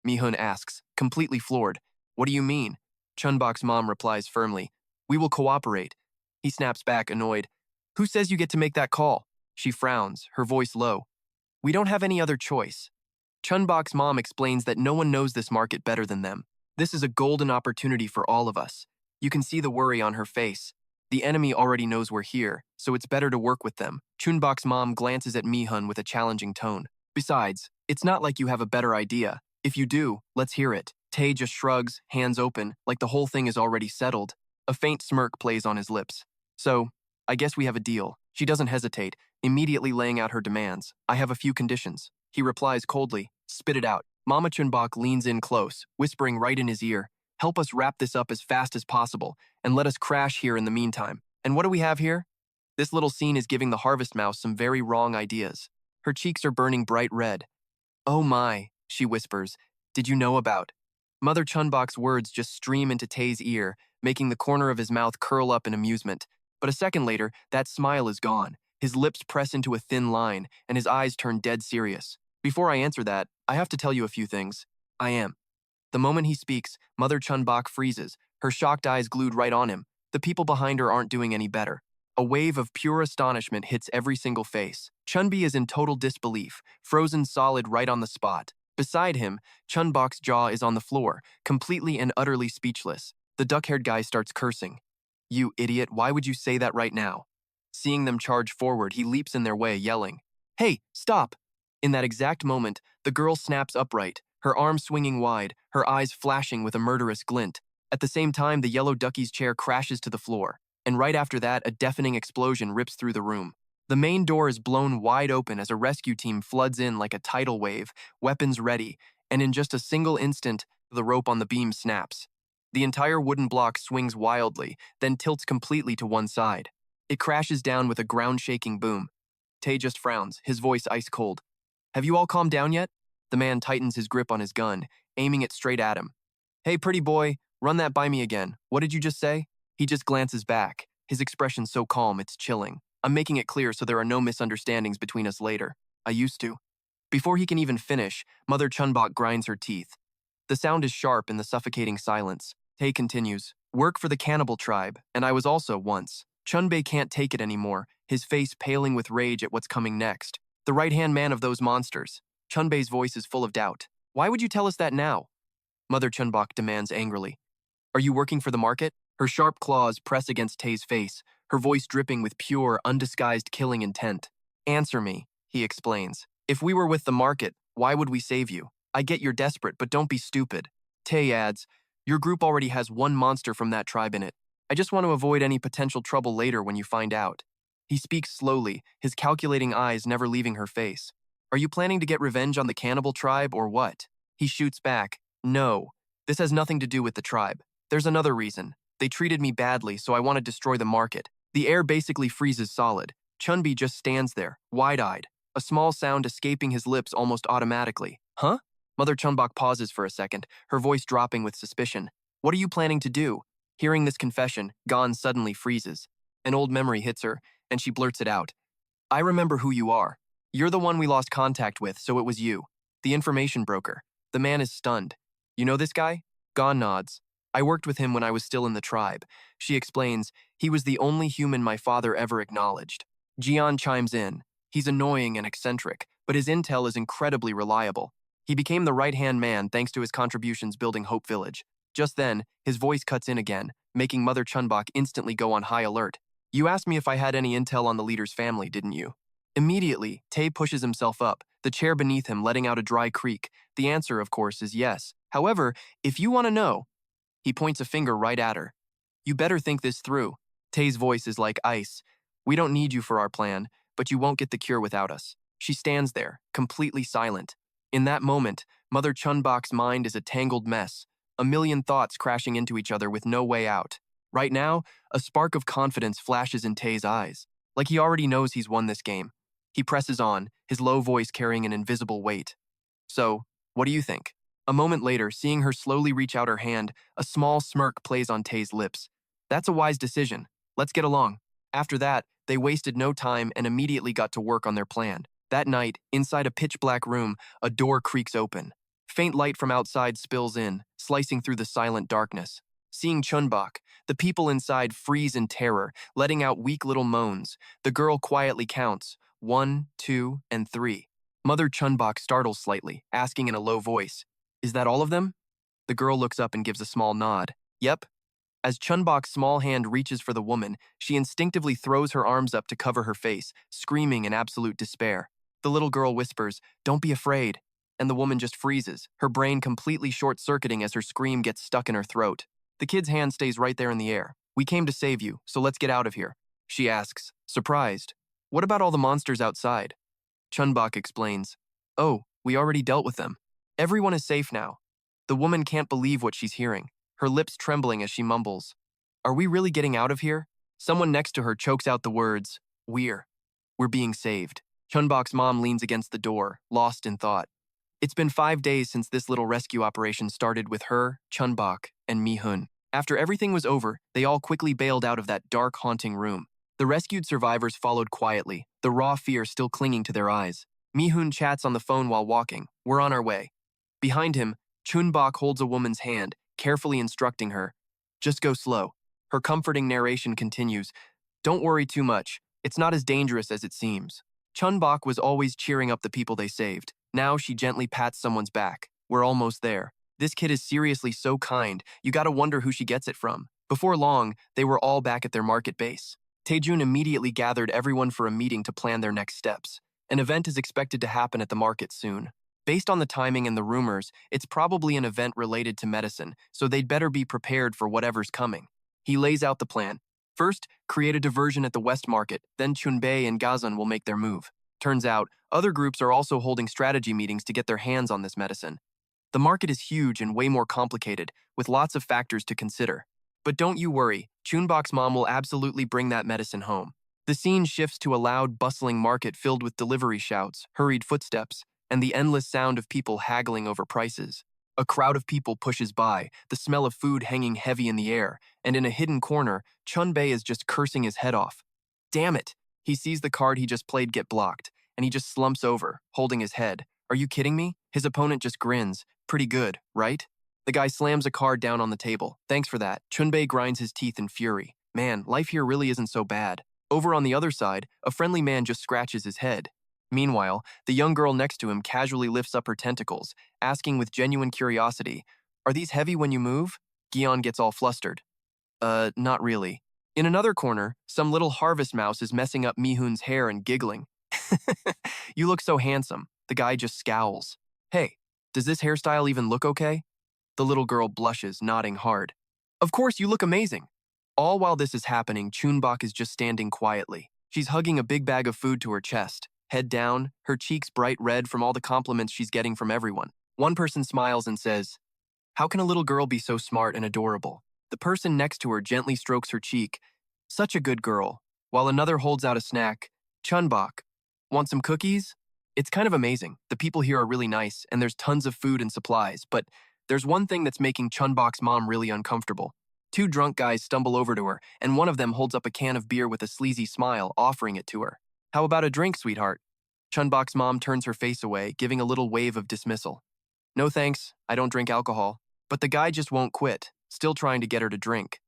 Mi-hun asks, completely floored. What do you mean? Chun-Bok's mom replies firmly. We will cooperate. He snaps back, annoyed. Who says you get to make that call? She frowns, her voice low. We don't have any other choice. Chun-Bok's mom explains that no one knows this market better than them. This is a golden opportunity for all of us. You can see the worry on her face. The enemy already knows we're here, so it's better to work with them. Chun-Bok's mom glances at Mi-hun with a challenging tone. Besides, it's not like you have a better idea. If you do, let's hear it. Tae just shrugs, hands open, like the whole thing is already settled. A faint smirk plays on his lips. So, I guess we have a deal. She doesn't hesitate, immediately laying out her demands. I have a few conditions. He replies coldly. Spit it out. Mama Chun-Bok leans in close, whispering right in his ear. Help us wrap this up as fast as possible, and let us crash here in the meantime. And what do we have here? This little scene is giving the harvest mouse some very wrong ideas. Her cheeks are burning bright red. Oh my, she whispers. Did you know about? Mother Chun-Bok's words just stream into Tae's ear, making the corner of his mouth curl up in amusement. But a second later, that smile is gone. His lips press into a thin line, and his eyes turn dead serious. Before I answer that, I have to tell you a few things. I am. The moment he speaks, Mother Chun-Bok freezes, her shocked eyes glued right on him. The people behind her aren't doing any better. A wave of pure astonishment hits every single face. Chun-Bi is in total disbelief, frozen solid right on the spot. Beside him, Chun-Bok's jaw is on the floor, completely and utterly speechless. The duck-haired guy starts cursing. "You idiot, why would you say that right now?" Seeing them charge forward, he leaps in their way, yelling, "Hey, stop!" In that exact moment, the girl snaps upright, her arms swinging wide, her eyes flashing with a murderous glint. At the same time, the yellow duckie's chair crashes to the floor, and right after that, a deafening explosion rips through the room. The main door is blown wide open as a rescue team floods in like a tidal wave, weapons ready, and in just a single instant, the rope on the beam snaps. The entire wooden block swings wildly, then tilts completely to one side. It crashes down with a ground-shaking boom. Tae just frowns, his voice ice-cold. "Have you all calmed down yet?" The man tightens his grip on his gun, aiming it straight at him. "Hey, pretty boy, run that by me again. What did you just say?" He just glances back, his expression so calm it's chilling. "I'm making it clear so there are no misunderstandings between us later. I used to." Before he can even finish, Mother Chun-Bok grinds her teeth. The sound is sharp in the suffocating silence. Tae continues, "Work for the cannibal tribe, and I was also once." Chun-Bei can't take it anymore, his face paling with rage at what's coming next. "The right-hand man of those monsters." Chun-Bei's voice is full of doubt. "Why would you tell us that now?" Mother Chun-Bok demands angrily. "Are you working for the market?" Her sharp claws press against Tae's face, her voice dripping with pure, undisguised killing intent. "Answer me," he explains. "If we were with the market, why would we save you? I get you're desperate, but don't be stupid." Tae adds, "Your group already has one monster from that tribe in it. I just want to avoid any potential trouble later when you find out." He speaks slowly, his calculating eyes never leaving her face. "Are you planning to get revenge on the cannibal tribe or what?" He shoots back, "No, this has nothing to do with the tribe. There's another reason. They treated me badly, so I want to destroy the market." The air basically freezes solid. Chun-Bi just stands there, wide-eyed, a small sound escaping his lips almost automatically. "Huh?" Mother Chun-Bok pauses for a second, her voice dropping with suspicion. "What are you planning to do?" Hearing this confession, Gon suddenly freezes. An old memory hits her, and she blurts it out. "I remember who you are. You're the one we lost contact with, so it was you. The information broker." The man is stunned. "You know this guy?" Gon nods. "I worked with him when I was still in the tribe." She explains, "He was the only human my father ever acknowledged." Jian chimes in. "He's annoying and eccentric, but his intel is incredibly reliable. He became the right-hand man thanks to his contributions building Hope Village." Just then, his voice cuts in again, making Mother Chun-Bok instantly go on high alert. "You asked me if I had any intel on the leader's family, didn't you?" Immediately, Tae pushes himself up, the chair beneath him letting out a dry creak. The answer, of course, is yes. "However, if you want to know," he points a finger right at her. "You better think this through." Tae's voice is like ice. "We don't need you for our plan, but you won't get the cure without us." She stands there, completely silent. In that moment, Mother Chun-Bok's mind is a tangled mess, a million thoughts crashing into each other with no way out. Right now, a spark of confidence flashes in Tae's eyes, like he already knows he's won this game. He presses on, his low voice carrying an invisible weight. "So, what do you think?" A moment later, seeing her slowly reach out her hand, a small smirk plays on Tae's lips. "That's a wise decision. Let's get along." After that, they wasted no time and immediately got to work on their plan. That night, inside a pitch-black room, a door creaks open. Faint light from outside spills in, slicing through the silent darkness. Seeing Chun-Bok, the people inside freeze in terror, letting out weak little moans. The girl quietly counts, 1, 2, and 3. Mother Chun-Bok startles slightly, asking in a low voice, "Is that all of them?" The girl looks up and gives a small nod. "Yep." As Chun-Bok's small hand reaches for the woman, she instinctively throws her arms up to cover her face, screaming in absolute despair. The little girl whispers, "Don't be afraid," and the woman just freezes, her brain completely short-circuiting as her scream gets stuck in her throat. The kid's hand stays right there in the air. "We came to save you, so let's get out of here." She asks, surprised, "What about all the monsters outside?" Chun-Bok explains, "Oh, we already dealt with them. Everyone is safe now." The woman can't believe what she's hearing, her lips trembling as she mumbles, "Are we really getting out of here?" Someone next to her chokes out the words, We're being saved." Chun-Bok's mom leans against the door, lost in thought. It's been 5 days since this little rescue operation started with her, Chun-Bok, and Mi-hun. After everything was over, they all quickly bailed out of that dark, haunting room. The rescued survivors followed quietly, the raw fear still clinging to their eyes. Mi-hun chats on the phone while walking. "We're on our way." Behind him, Chun-Bok holds a woman's hand, carefully instructing her. Just go slow. Her comforting narration continues. Don't worry too much. It's not as dangerous as it seems. Chun-Bok was always cheering up the people they saved. Now she gently pats someone's back. We're almost there. This kid is seriously so kind, you gotta wonder who she gets it from. Before long, they were all back at their market base. Taejun immediately gathered everyone for a meeting to plan their next steps. An event is expected to happen at the market soon. Based on the timing and the rumors, it's probably an event related to medicine, so they'd better be prepared for whatever's coming. He lays out the plan. First, create a diversion at the West Market, then Chun-Bok and Gazan will make their move. Turns out, other groups are also holding strategy meetings to get their hands on this medicine. The market is huge and way more complicated, with lots of factors to consider. But don't you worry, Chun-Bok's mom will absolutely bring that medicine home. The scene shifts to a loud, bustling market filled with delivery shouts, hurried footsteps, and the endless sound of people haggling over prices. A crowd of people pushes by, the smell of food hanging heavy in the air, and in a hidden corner, Chun-Bok is just cursing his head off. Damn it! He sees the card he just played get blocked, and he just slumps over, holding his head. Are you kidding me? His opponent just grins. Pretty good, right? The guy slams a card down on the table. Thanks for that. Chun-Bok grinds his teeth in fury. Man, life here really isn't so bad. Over on the other side, a friendly man just scratches his head. Meanwhile, the young girl next to him casually lifts up her tentacles, asking with genuine curiosity, "Are these heavy when you move?" Gion gets all flustered. Not really. In another corner, some little harvest mouse is messing up Mi-hun's hair and giggling. You look so handsome. The guy just scowls. Hey, does this hairstyle even look okay? The little girl blushes, nodding hard. Of course, you look amazing. All while this is happening, Chun-Bok is just standing quietly. She's hugging a big bag of food to her chest, head down, her cheeks bright red from all the compliments she's getting from everyone. One person smiles and says, "How can a little girl be so smart and adorable?" The person next to her gently strokes her cheek. "Such a good girl," while another holds out a snack. "Chun-Bok, want some cookies?" It's kind of amazing. The people here are really nice, and there's tons of food and supplies, but there's one thing that's making Chun-Bok's mom really uncomfortable. Two drunk guys stumble over to her, and one of them holds up a can of beer with a sleazy smile, offering it to her. "How about a drink, sweetheart?" Chun-Bok's mom turns her face away, giving a little wave of dismissal. "No thanks, I don't drink alcohol." But the guy just won't quit, still trying to get her to drink.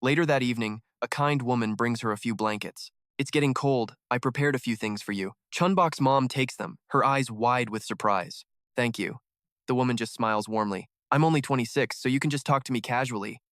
Later that evening, a kind woman brings her a few blankets. "It's getting cold. I prepared a few things for you." Chun-Bok's mom takes them, her eyes wide with surprise. "Thank you." The woman just smiles warmly. "I'm only 26, so you can just talk to me casually."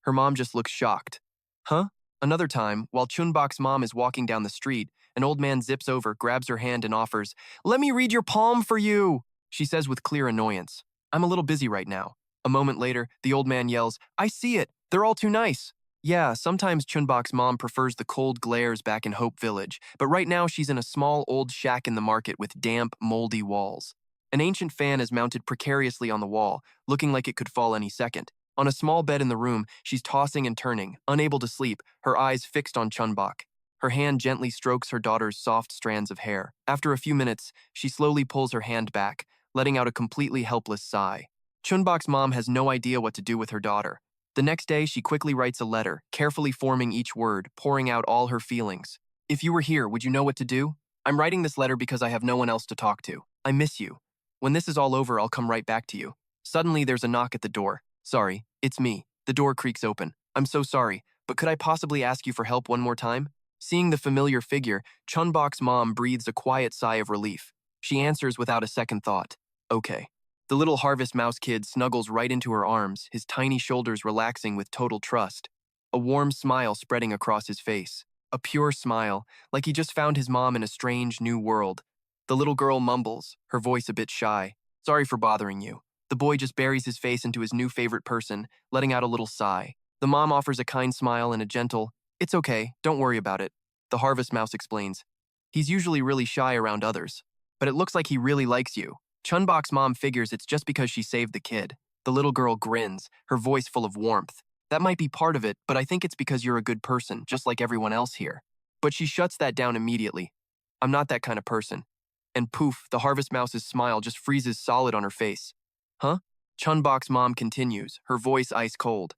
Her mom just looks shocked. Huh? Another time, while Chun-Bok's mom is walking down the street, an old man zips over, grabs her hand, and offers, "Let me read your palm for you," she says with clear annoyance. "I'm a little busy right now." A moment later, the old man yells, "I see it. They're all too nice." Yeah, sometimes Chun-Bok's mom prefers the cold glares back in Hope Village, but right now she's in a small old shack in the market with damp, moldy walls. An ancient fan is mounted precariously on the wall, looking like it could fall any second. On a small bed in the room, she's tossing and turning, unable to sleep, her eyes fixed on Chun-Bok. Her hand gently strokes her daughter's soft strands of hair. After a few minutes, she slowly pulls her hand back, letting out a completely helpless sigh. Chun-Bok's mom has no idea what to do with her daughter. The next day, she quickly writes a letter, carefully forming each word, pouring out all her feelings. "If you were here, would you know what to do? I'm writing this letter because I have no one else to talk to. I miss you. When this is all over, I'll come right back to you." Suddenly, there's a knock at the door. "Sorry, it's me." The door creaks open. "I'm so sorry, but could I possibly ask you for help one more time?" Seeing the familiar figure, Chun-Bok's mom breathes a quiet sigh of relief. She answers without a second thought. "Okay." The little harvest mouse kid snuggles right into her arms, his tiny shoulders relaxing with total trust. A warm smile spreading across his face. A pure smile, like he just found his mom in a strange, new world. The little girl mumbles, her voice a bit shy. "Sorry for bothering you." The boy just buries his face into his new favorite person, letting out a little sigh. The mom offers a kind smile and a gentle, "It's okay, don't worry about it." The harvest mouse explains, "He's usually really shy around others, but it looks like he really likes you." Chun-Bok's mom figures it's just because she saved the kid. The little girl grins, her voice full of warmth. "That might be part of it, but I think it's because you're a good person, just like everyone else here." But she shuts that down immediately. "I'm not that kind of person." And poof, the harvest mouse's smile just freezes solid on her face. Huh? Chun-Bok's mom continues, her voice ice cold.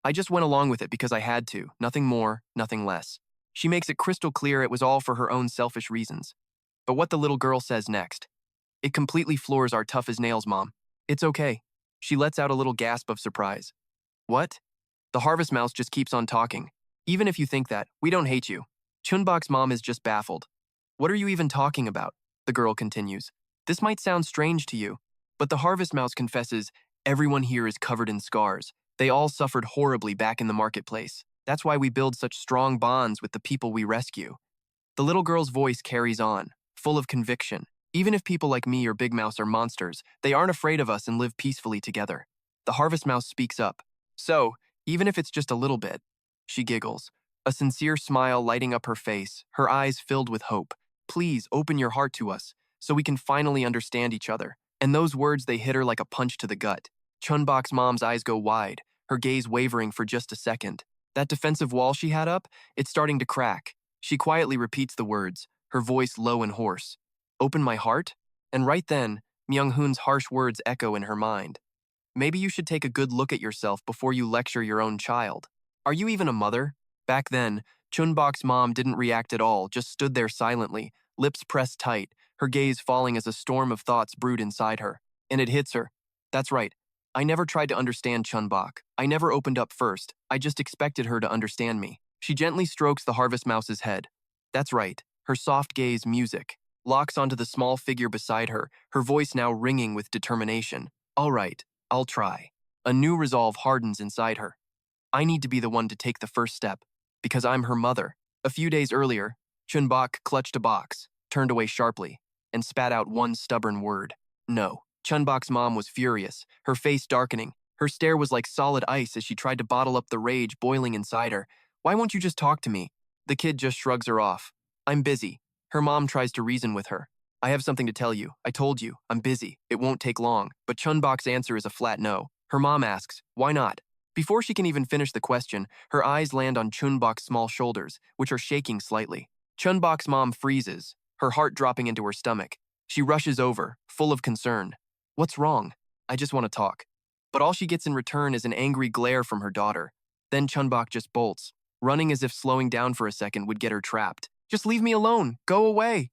"I just went along with it because I had to, nothing more, nothing less." She makes it crystal clear it was all for her own selfish reasons. But what the little girl says next, it completely floors our tough as nails mom. "It's okay." She lets out a little gasp of surprise. What? The harvest mouse just keeps on talking. Even if you think that, we don't hate you. Chun-Bok's mom is just baffled. What are you even talking about? The girl continues. This might sound strange to you, but the harvest mouse confesses everyone here is covered in scars. They all suffered horribly back in the marketplace. That's why we build such strong bonds with the people we rescue. The little girl's voice carries on, full of conviction. Even if people like me or Big Mouse are monsters, they aren't afraid of us and live peacefully together. The harvest mouse speaks up. So, even if it's just a little bit, she giggles, a sincere smile lighting up her face, her eyes filled with hope. Please open your heart to us, so we can finally understand each other. And those words, they hit her like a punch to the gut. Chun-Bok's mom's eyes go wide, her gaze wavering for just a second. That defensive wall she had up, it's starting to crack. She quietly repeats the words, her voice low and hoarse. Open my heart? And right then, Mi-hun's harsh words echo in her mind. Maybe you should take a good look at yourself before you lecture your own child. Are you even a mother? Back then, Chun-Bok's mom didn't react at all, just stood there silently, lips pressed tight, her gaze falling as a storm of thoughts brewed inside her. And it hits her. That's right. I never tried to understand Chun-Bok. I never opened up first. I just expected her to understand me. She gently strokes the harvest mouse's head. That's right. Her soft gaze, music, locks onto the small figure beside her, her voice now ringing with determination. All right, I'll try. A new resolve hardens inside her. I need to be the one to take the first step, because I'm her mother. A few days earlier, Chun-Bok clutched a box, turned away sharply, and spat out one stubborn word. No. Chun-Bok's mom was furious, her face darkening. Her stare was like solid ice as she tried to bottle up the rage boiling inside her. Why won't you just talk to me? The kid just shrugs her off. I'm busy. Her mom tries to reason with her. I have something to tell you. I told you. I'm busy. It won't take long. But Chun-Bok's answer is a flat no. Her mom asks, why not? Before she can even finish the question, her eyes land on Chun-Bok's small shoulders, which are shaking slightly. Chun-Bok's mom freezes, her heart dropping into her stomach. She rushes over, full of concern. What's wrong? I just want to talk. But all she gets in return is an angry glare from her daughter. Then Chun-Bok just bolts, running as if slowing down for a second would get her trapped. Just leave me alone. Go away.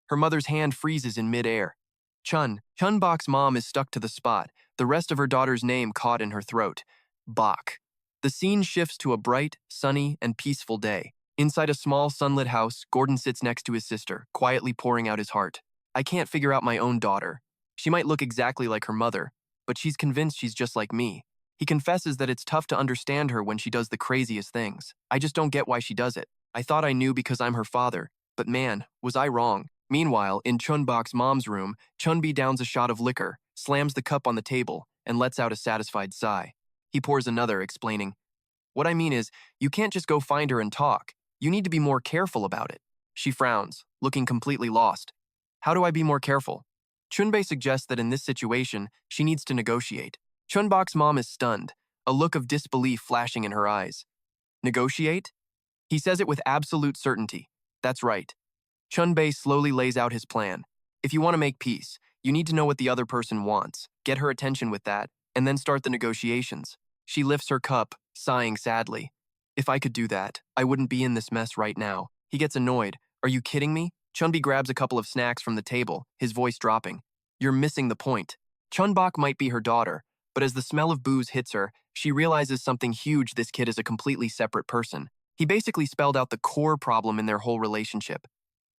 Her mother's hand freezes in midair. Chun-Bok's mom is stuck to the spot, the rest of her daughter's name caught in her throat. Bok. The scene shifts to a bright, sunny, and peaceful day. Inside a small, sunlit house, Gordon sits next to his sister, quietly pouring out his heart. I can't figure out my own daughter. She might look exactly like her mother, but she's convinced she's just like me. He confesses that it's tough to understand her when she does the craziest things. I just don't get why she does it. I thought I knew because I'm her father, but man, was I wrong. Meanwhile, in Chun-Bok's mom's room, Chun-Bi downs a shot of liquor, slams the cup on the table, and lets out a satisfied sigh. He pours another, explaining, what I mean is, you can't just go find her and talk. You need to be more careful about it. She frowns, looking completely lost. How do I be more careful? Chun-Bei suggests that in this situation, she needs to negotiate. Chun-Bok's mom is stunned, a look of disbelief flashing in her eyes. Negotiate? He says it with absolute certainty. That's right. Chun-Bei slowly lays out his plan. If you want to make peace, you need to know what the other person wants, get her attention with that, and then start the negotiations. She lifts her cup, sighing sadly. If I could do that, I wouldn't be in this mess right now. He gets annoyed. Are you kidding me? Chun-Bi grabs a couple of snacks from the table, his voice dropping. You're missing the point. Chun-Bok might be her daughter, but as the smell of booze hits her, she realizes something huge. This kid is a completely separate person. He basically spelled out the core problem in their whole relationship.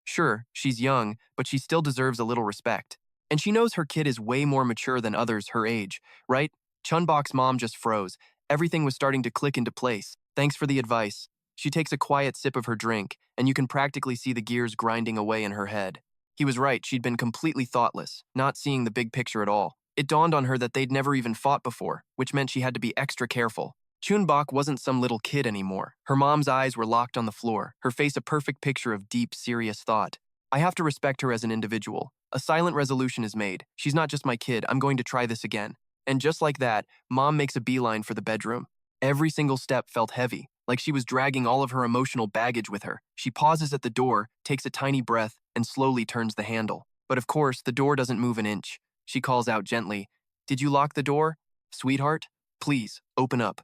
Sure, she's young, but she still deserves a little respect. And she knows her kid is way more mature than others her age, right? Chun-Bok's mom just froze. Everything was starting to click into place. Thanks for the advice. She takes a quiet sip of her drink, and you can practically see the gears grinding away in her head. He was right, she'd been completely thoughtless, not seeing the big picture at all. It dawned on her that they'd never even fought before, which meant she had to be extra careful. Chun-Bok wasn't some little kid anymore. Her mom's eyes were locked on the floor, her face a perfect picture of deep, serious thought. I have to respect her as an individual. A silent resolution is made. She's not just my kid, I'm going to try this again. And just like that, Mom makes a beeline for the bedroom. Every single step felt heavy, like she was dragging all of her emotional baggage with her. She pauses at the door, takes a tiny breath, and slowly turns the handle. But of course, the door doesn't move an inch. She calls out gently, "Did you lock the door? Sweetheart? Please, open up."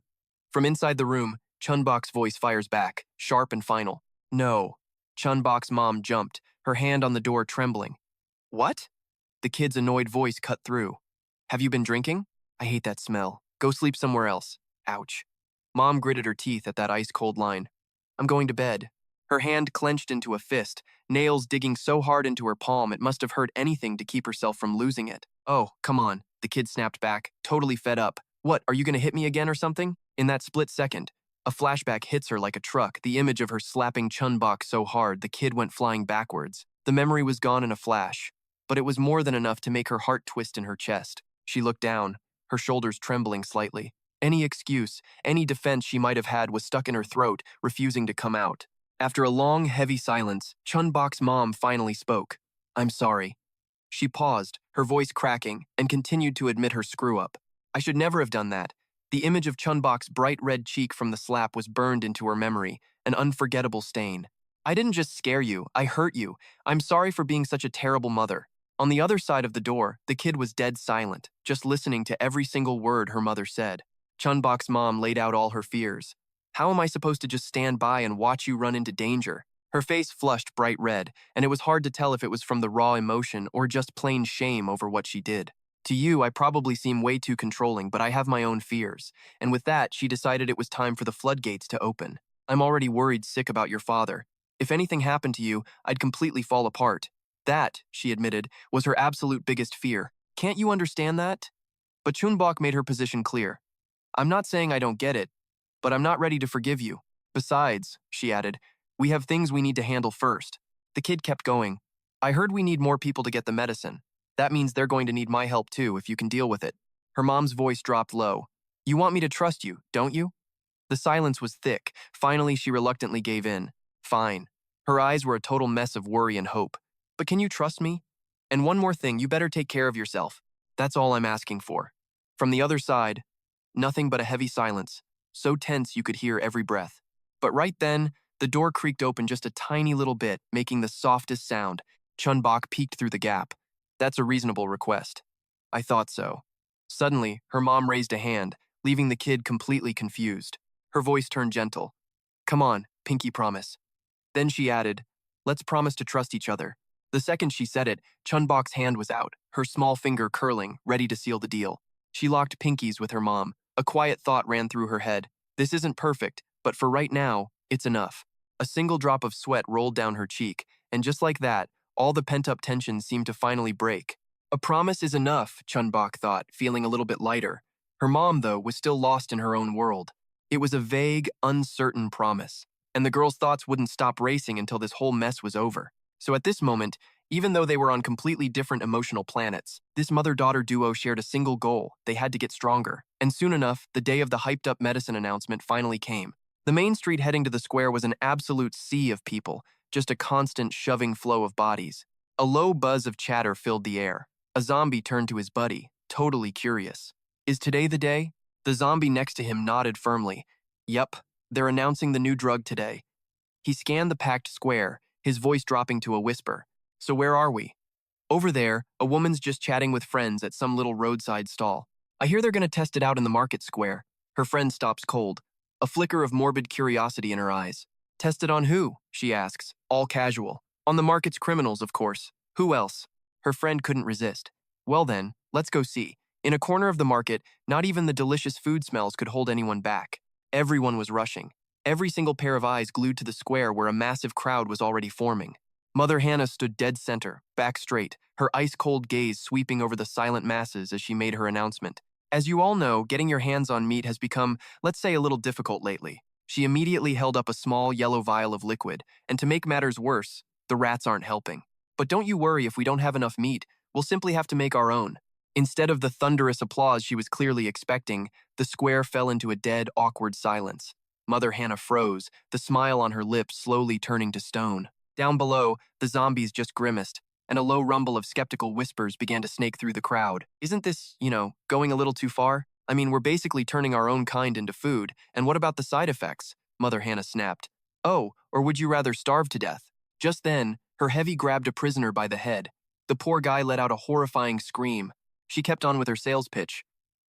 From inside the room, Chun-Bok's voice fires back, sharp and final. "No." Chun-Bok's mom jumped, her hand on the door trembling. "What?" The kid's annoyed voice cut through. "Have you been drinking?" I hate that smell. Go sleep somewhere else. Ouch. Mom gritted her teeth at that ice-cold line. I'm going to bed. Her hand clenched into a fist, nails digging so hard into her palm it must have hurt anything to keep herself from losing it. Oh, come on, the kid snapped back, totally fed up. What, are you gonna hit me again or something? In that split second, a flashback hits her like a truck, the image of her slapping Chun-Bok so hard the kid went flying backwards. The memory was gone in a flash, but it was more than enough to make her heart twist in her chest. She looked down, her shoulders trembling slightly. Any excuse, any defense she might have had was stuck in her throat, refusing to come out. After a long, heavy silence, Chun-Bok's mom finally spoke. I'm sorry. She paused, her voice cracking, and continued to admit her screw-up. I should never have done that. The image of Chun-Bok's bright red cheek from the slap was burned into her memory, an unforgettable stain. I didn't just scare you, I hurt you. I'm sorry for being such a terrible mother. On the other side of the door, the kid was dead silent, just listening to every single word her mother said. Chun-Bok's mom laid out all her fears. How am I supposed to just stand by and watch you run into danger? Her face flushed bright red, and it was hard to tell if it was from the raw emotion or just plain shame over what she did. To you, I probably seem way too controlling, but I have my own fears. And with that, she decided it was time for the floodgates to open. I'm already worried sick about your father. If anything happened to you, I'd completely fall apart. That, she admitted, was her absolute biggest fear. Can't you understand that? But Chun-Bok made her position clear. I'm not saying I don't get it, but I'm not ready to forgive you. Besides, she added, we have things we need to handle first. The kid kept going. I heard we need more people to get the medicine. That means they're going to need my help too, if you can deal with it. Her mom's voice dropped low. You want me to trust you, don't you? The silence was thick. Finally, she reluctantly gave in. Fine. Her eyes were a total mess of worry and hope. But can you trust me? And one more thing, you better take care of yourself. That's all I'm asking for. From the other side, nothing but a heavy silence, so tense you could hear every breath. But right then, the door creaked open just a tiny little bit, making the softest sound. Chun-Bok peeked through the gap. That's a reasonable request. I thought so. Suddenly, her mom raised a hand, leaving the kid completely confused. Her voice turned gentle. Come on, pinky promise. Then she added, let's promise to trust each other. The second she said it, Chun-Bok's hand was out, her small finger curling, ready to seal the deal. She locked pinkies with her mom. A quiet thought ran through her head. This isn't perfect, but for right now, it's enough. A single drop of sweat rolled down her cheek, and just like that, all the pent-up tension seemed to finally break. A promise is enough, Chun-Bok thought, feeling a little bit lighter. Her mom, though, was still lost in her own world. It was a vague, uncertain promise, and the girl's thoughts wouldn't stop racing until this whole mess was over. So at this moment, even though they were on completely different emotional planets, this mother-daughter duo shared a single goal: they had to get stronger. And soon enough, the day of the hyped-up medicine announcement finally came. The main street heading to the square was an absolute sea of people, just a constant shoving flow of bodies. A low buzz of chatter filled the air. A zombie turned to his buddy, totally curious. Is today the day? The zombie next to him nodded firmly. Yup, they're announcing the new drug today. He scanned the packed square, his voice dropping to a whisper. So where are we? Over there, a woman's just chatting with friends at some little roadside stall. I hear they're gonna test it out in the market square. Her friend stops cold, a flicker of morbid curiosity in her eyes. Test it on who? She asks, all casual. On the market's criminals, of course. Who else? Her friend couldn't resist. Well then, let's go see. In a corner of the market, not even the delicious food smells could hold anyone back. Everyone was rushing. Every single pair of eyes glued to the square where a massive crowd was already forming. Mother Hannah stood dead center, back straight, her ice-cold gaze sweeping over the silent masses as she made her announcement. As you all know, getting your hands on meat has become, let's say, a little difficult lately. She immediately held up a small yellow vial of liquid, and to make matters worse, the rats aren't helping. But don't you worry if we don't have enough meat, we'll simply have to make our own. Instead of the thunderous applause she was clearly expecting, the square fell into a dead, awkward silence. Mother Hannah froze, the smile on her lips slowly turning to stone. Down below, the zombies just grimaced, and a low rumble of skeptical whispers began to snake through the crowd. Isn't this, going a little too far? I mean, we're basically turning our own kind into food, and what about the side effects? Mother Hannah snapped. Oh, or would you rather starve to death? Just then, her heavy grabbed a prisoner by the head. The poor guy let out a horrifying scream. She kept on with her sales pitch.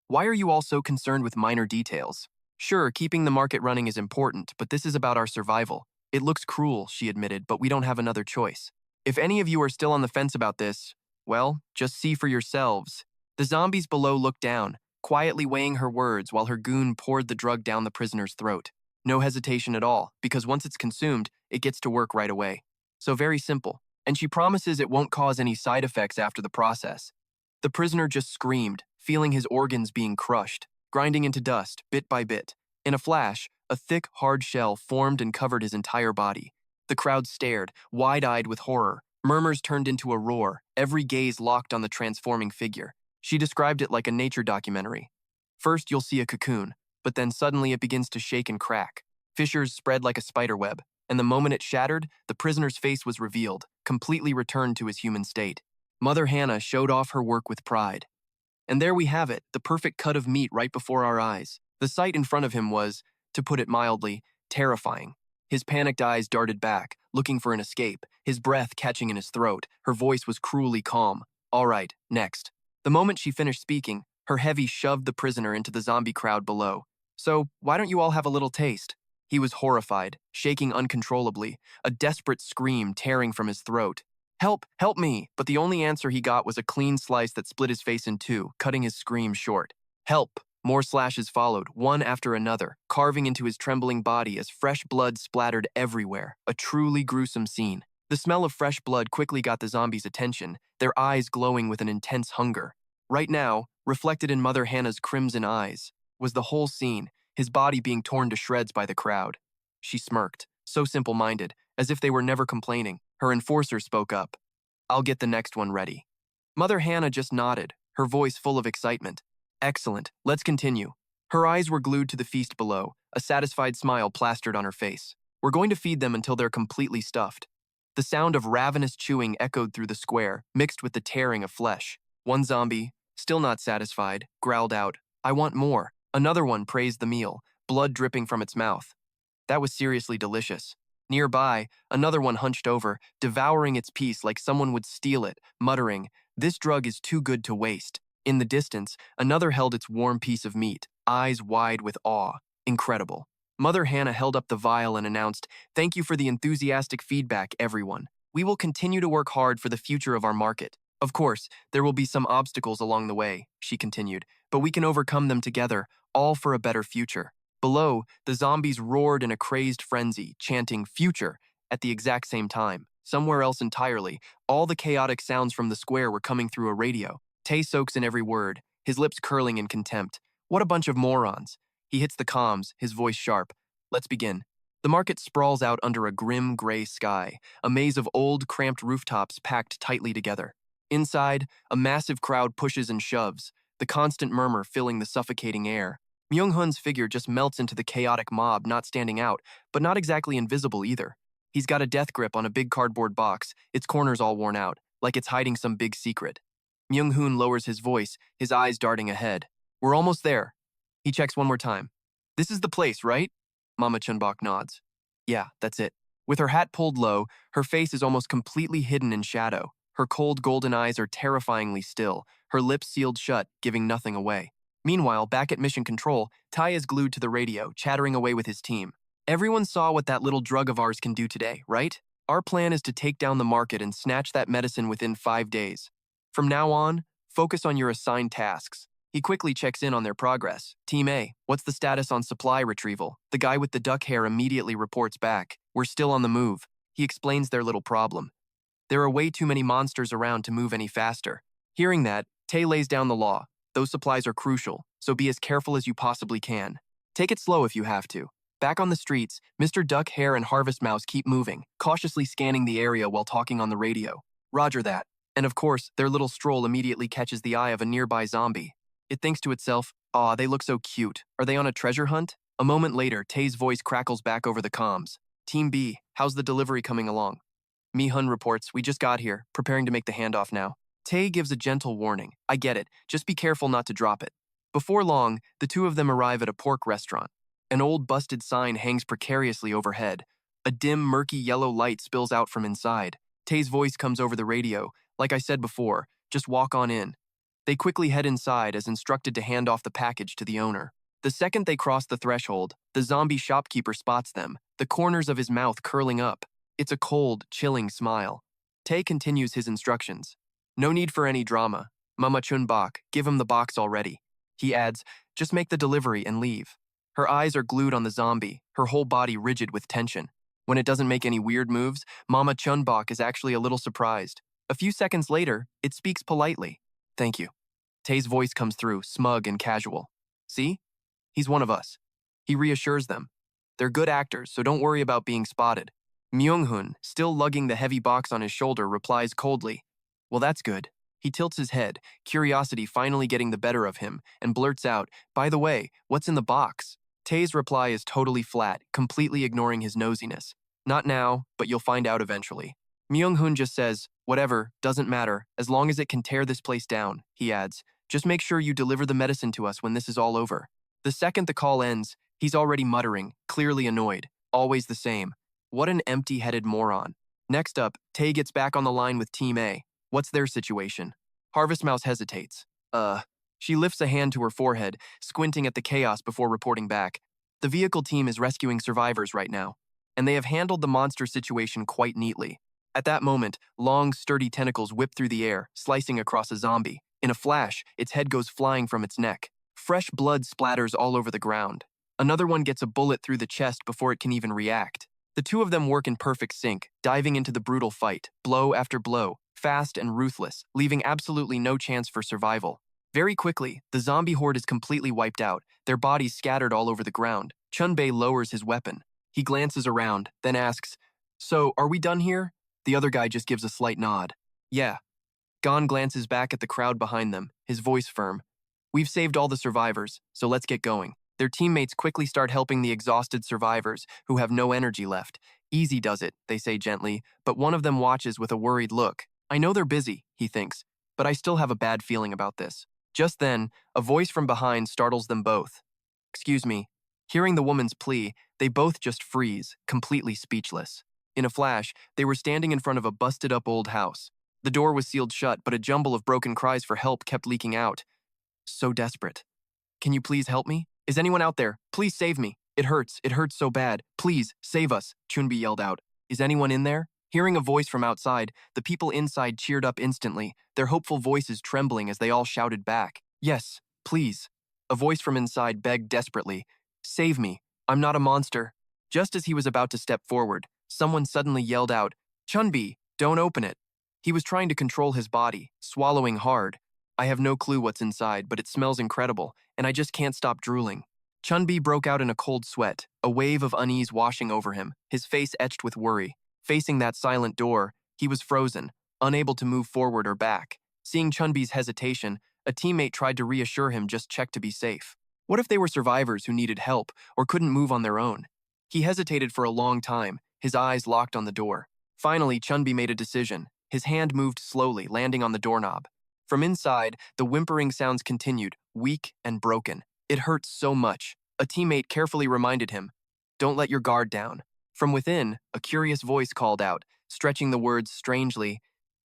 Why are you all so concerned with minor details? Sure, keeping the market running is important, but this is about our survival. It looks cruel, she admitted, but we don't have another choice. If any of you are still on the fence about this, well, just see for yourselves. The zombies below looked down, quietly weighing her words while her goon poured the drug down the prisoner's throat. No hesitation at all, because once it's consumed, it gets to work right away. So very simple. And she promises it won't cause any side effects after the process. The prisoner just screamed, feeling his organs being crushed, grinding into dust, bit by bit. In a flash, a thick, hard shell formed and covered his entire body. The crowd stared, wide-eyed with horror. Murmurs turned into a roar, every gaze locked on the transforming figure. She described it like a nature documentary. First, you'll see a cocoon, but then suddenly it begins to shake and crack. Fissures spread like a spider web, and the moment it shattered, the prisoner's face was revealed, completely returned to his human state. Mother Hannah showed off her work with pride. And there we have it, the perfect cut of meat right before our eyes. The sight in front of him was, to put it mildly, terrifying. His panicked eyes darted back, looking for an escape, his breath catching in his throat. Her voice was cruelly calm. All right, next. The moment she finished speaking, her heavy shoved the prisoner into the zombie crowd below. So, why don't you all have a little taste? He was horrified, shaking uncontrollably, a desperate scream tearing from his throat. Help, help me! But the only answer he got was a clean slice that split his face in two, cutting his scream short. Help! More slashes followed, one after another, carving into his trembling body as fresh blood splattered everywhere, a truly gruesome scene. The smell of fresh blood quickly got the zombies' attention, their eyes glowing with an intense hunger. Right now, reflected in Mother Hannah's crimson eyes, was the whole scene, his body being torn to shreds by the crowd. She smirked, so simple-minded, as if they were never complaining. Her enforcer spoke up. I'll get the next one ready. Mother Hannah just nodded, her voice full of excitement. Excellent, let's continue. Her eyes were glued to the feast below, a satisfied smile plastered on her face. We're going to feed them until they're completely stuffed. The sound of ravenous chewing echoed through the square, mixed with the tearing of flesh. One zombie, still not satisfied, growled out, I want more. Another one praised the meal, blood dripping from its mouth. That was seriously delicious. Nearby, another one hunched over, devouring its piece like someone would steal it, muttering, this drug is too good to waste. In the distance, another held its warm piece of meat, eyes wide with awe. Incredible. Mother Hannah held up the vial and announced, thank you for the enthusiastic feedback, everyone. We will continue to work hard for the future of our market. Of course, there will be some obstacles along the way, she continued, but we can overcome them together, all for a better future. Below, the zombies roared in a crazed frenzy, chanting future at the exact same time. Somewhere else entirely, all the chaotic sounds from the square were coming through a radio. Tay soaks in every word, his lips curling in contempt. What a bunch of morons. He hits the comms, his voice sharp. Let's begin. The market sprawls out under a grim gray sky, a maze of old, cramped rooftops packed tightly together. Inside, a massive crowd pushes and shoves, the constant murmur filling the suffocating air. Mi-hun's figure just melts into the chaotic mob, not standing out, but not exactly invisible either. He's got a death grip on a big cardboard box, its corners all worn out, like it's hiding some big secret. Mi-hun lowers his voice, his eyes darting ahead. We're almost there. He checks one more time. This is the place, right? Mama Chun-Bok nods. Yeah, that's it. With her hat pulled low, her face is almost completely hidden in shadow. Her cold golden eyes are terrifyingly still, her lips sealed shut, giving nothing away. Meanwhile, back at Mission Control, Tai is glued to the radio, chattering away with his team. Everyone saw what that little drug of ours can do today, right? Our plan is to take down the market and snatch that medicine within 5 days. From now on, focus on your assigned tasks. He quickly checks in on their progress. Team A, what's the status on supply retrieval? The guy with the duck hair immediately reports back. We're still on the move. He explains their little problem. There are way too many monsters around to move any faster. Hearing that, Tay lays down the law. Those supplies are crucial, so be as careful as you possibly can. Take it slow if you have to. Back on the streets, Mr. Duck Hare and Harvest Mouse keep moving, cautiously scanning the area while talking on the radio. Roger that. And of course, their little stroll immediately catches the eye of a nearby zombie. It thinks to itself, aw, they look so cute. Are they on a treasure hunt? A moment later, Tay's voice crackles back over the comms. Team B, how's the delivery coming along? Mi-hun reports, we just got here, preparing to make the handoff now. Tay gives a gentle warning. I get it, just be careful not to drop it. Before long, the two of them arrive at a pork restaurant. An old busted sign hangs precariously overhead. A dim, murky yellow light spills out from inside. Tay's voice comes over the radio. Like I said before, just walk on in. They quickly head inside as instructed to hand off the package to the owner. The second they cross the threshold, the zombie shopkeeper spots them, the corners of his mouth curling up. It's a cold, chilling smile. Tay continues his instructions. No need for any drama. Mama Chun-Bok, give him the box already. He adds, just make the delivery and leave. Her eyes are glued on the zombie, her whole body rigid with tension. When it doesn't make any weird moves, Mama Chun-Bok is actually a little surprised. A few seconds later, it speaks politely. Thank you. Tae's voice comes through, smug and casual. See? He's one of us. He reassures them. They're good actors, so don't worry about being spotted. Mi-hun, still lugging the heavy box on his shoulder, replies coldly. Well, that's good. He tilts his head, curiosity finally getting the better of him, and blurts out, by the way, what's in the box? Tae's reply is totally flat, completely ignoring his nosiness. Not now, but you'll find out eventually. Mi-hun just says, whatever, doesn't matter, as long as it can tear this place down, he adds. Just make sure you deliver the medicine to us when this is all over. The second the call ends, he's already muttering, clearly annoyed. Always the same. What an empty-headed moron. Next up, Tae gets back on the line with Team A. What's their situation? Harvest Mouse hesitates. She lifts a hand to her forehead, squinting at the chaos before reporting back. The vehicle team is rescuing survivors right now, and they have handled the monster situation quite neatly. At that moment, long, sturdy tentacles whip through the air, slicing across a zombie. In a flash, its head goes flying from its neck. Fresh blood splatters all over the ground. Another one gets a bullet through the chest before it can even react. The two of them work in perfect sync, diving into the brutal fight, blow after blow, fast and ruthless, leaving absolutely no chance for survival. Very quickly, the zombie horde is completely wiped out, their bodies scattered all over the ground. Chun-Bok lowers his weapon. He glances around, then asks, so, are we done here? The other guy just gives a slight nod. Yeah. Gon glances back at the crowd behind them, his voice firm. We've saved all the survivors, so let's get going. Their teammates quickly start helping the exhausted survivors, who have no energy left. Easy does it, they say gently, but one of them watches with a worried look. I know they're busy, he thinks, but I still have a bad feeling about this. Just then, a voice from behind startles them both. Excuse me. Hearing the woman's plea, they both just freeze, completely speechless. In a flash, they were standing in front of a busted-up old house. The door was sealed shut, but a jumble of broken cries for help kept leaking out. So desperate. Can you please help me? Is anyone out there? Please save me. It hurts so bad. Please, save us, Chun-Bok yelled out. Is anyone in there? Hearing a voice from outside, the people inside cheered up instantly, their hopeful voices trembling as they all shouted back. Yes, please. A voice from inside begged desperately. Save me. I'm not a monster. Just as he was about to step forward, someone suddenly yelled out, Chun-Bok, don't open it. He was trying to control his body, swallowing hard. I have no clue what's inside, but it smells incredible, and I just can't stop drooling. Chun-Bok broke out in a cold sweat, a wave of unease washing over him, his face etched with worry. Facing that silent door, he was frozen, unable to move forward or back. Seeing Chun-Bok's hesitation, a teammate tried to reassure him just check to be safe. What if they were survivors who needed help or couldn't move on their own? He hesitated for a long time, his eyes locked on the door. Finally, Chun-Bok made a decision. His hand moved slowly, landing on the doorknob. From inside, the whimpering sounds continued, weak and broken. It hurt so much. A teammate carefully reminded him, don't let your guard down. From within, a curious voice called out, stretching the words strangely,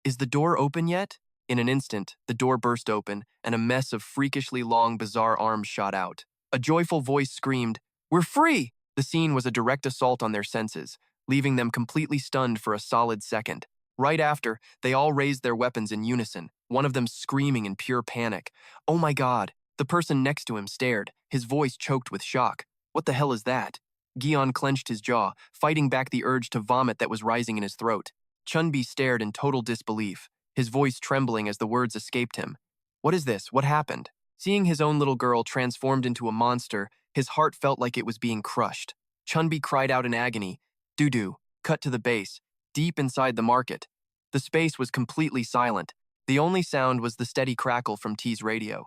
is the door open yet? In an instant, the door burst open, and a mess of freakishly long, bizarre arms shot out. A joyful voice screamed, we're free! The scene was a direct assault on their senses, leaving them completely stunned for a solid second. Right after, they all raised their weapons in unison, one of them screaming in pure panic. Oh my God! The person next to him stared, his voice choked with shock. What the hell is that? Gion clenched his jaw, fighting back the urge to vomit that was rising in his throat. Chun-Bok stared in total disbelief, his voice trembling as the words escaped him. What is this? What happened? Seeing his own little girl transformed into a monster, his heart felt like it was being crushed. Chun-Bok cried out in agony. Doo-doo, cut to the base, deep inside the market. The space was completely silent. The only sound was the steady crackle from T's radio.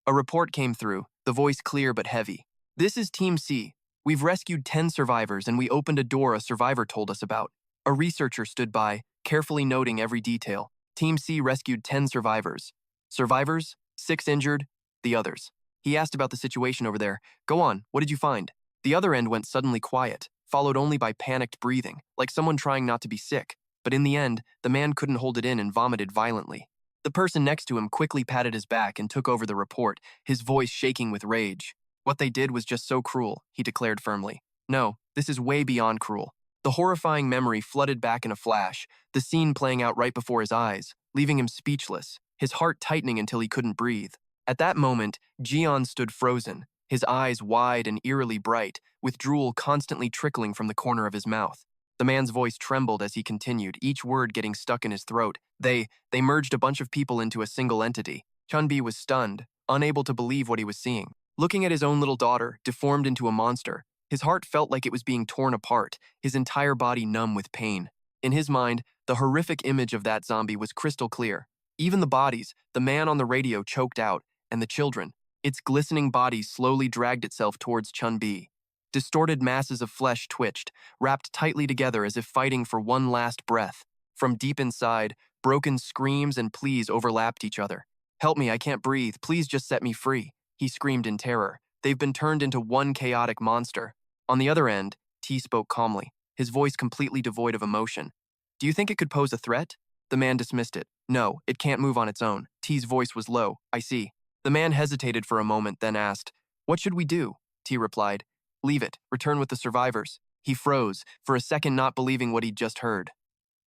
A report came through, the voice clear but heavy. This is Team C. We've rescued 10 survivors and we opened a door a survivor told us about. A researcher stood by, carefully noting every detail. Team C rescued 10 survivors. Survivors, 6 injured, the others. He asked about the situation over there. Go on, what did you find? The other end went suddenly quiet, followed only by panicked breathing, like someone trying not to be sick. But in the end, the man couldn't hold it in and vomited violently. The person next to him quickly patted his back and took over the report, his voice shaking with rage. What they did was just so cruel, he declared firmly. No, this is way beyond cruel. The horrifying memory flooded back in a flash, the scene playing out right before his eyes, leaving him speechless, his heart tightening until he couldn't breathe. At that moment, Jian stood frozen, his eyes wide and eerily bright, with drool constantly trickling from the corner of his mouth. The man's voice trembled as he continued, each word getting stuck in his throat. They merged a bunch of people into a single entity. Chun-Bi was stunned, unable to believe what he was seeing. Looking at his own little daughter, deformed into a monster, his heart felt like it was being torn apart, his entire body numb with pain. In his mind, the horrific image of that zombie was crystal clear. Even the bodies, the man on the radio choked out, and the children, its glistening body slowly dragged itself towards Chun-Bi. Distorted masses of flesh twitched, wrapped tightly together as if fighting for one last breath. From deep inside, broken screams and pleas overlapped each other. "Help me, I can't breathe. Please just set me free," he screamed in terror. "They've been turned into one chaotic monster." On the other end, T spoke calmly, his voice completely devoid of emotion. "Do you think it could pose a threat?" The man dismissed it. "No, it can't move on its own." T's voice was low. "I see." The man hesitated for a moment, then asked, "What should we do?" T replied, "Leave it. Return with the survivors." He froze, for a second not believing what he'd just heard.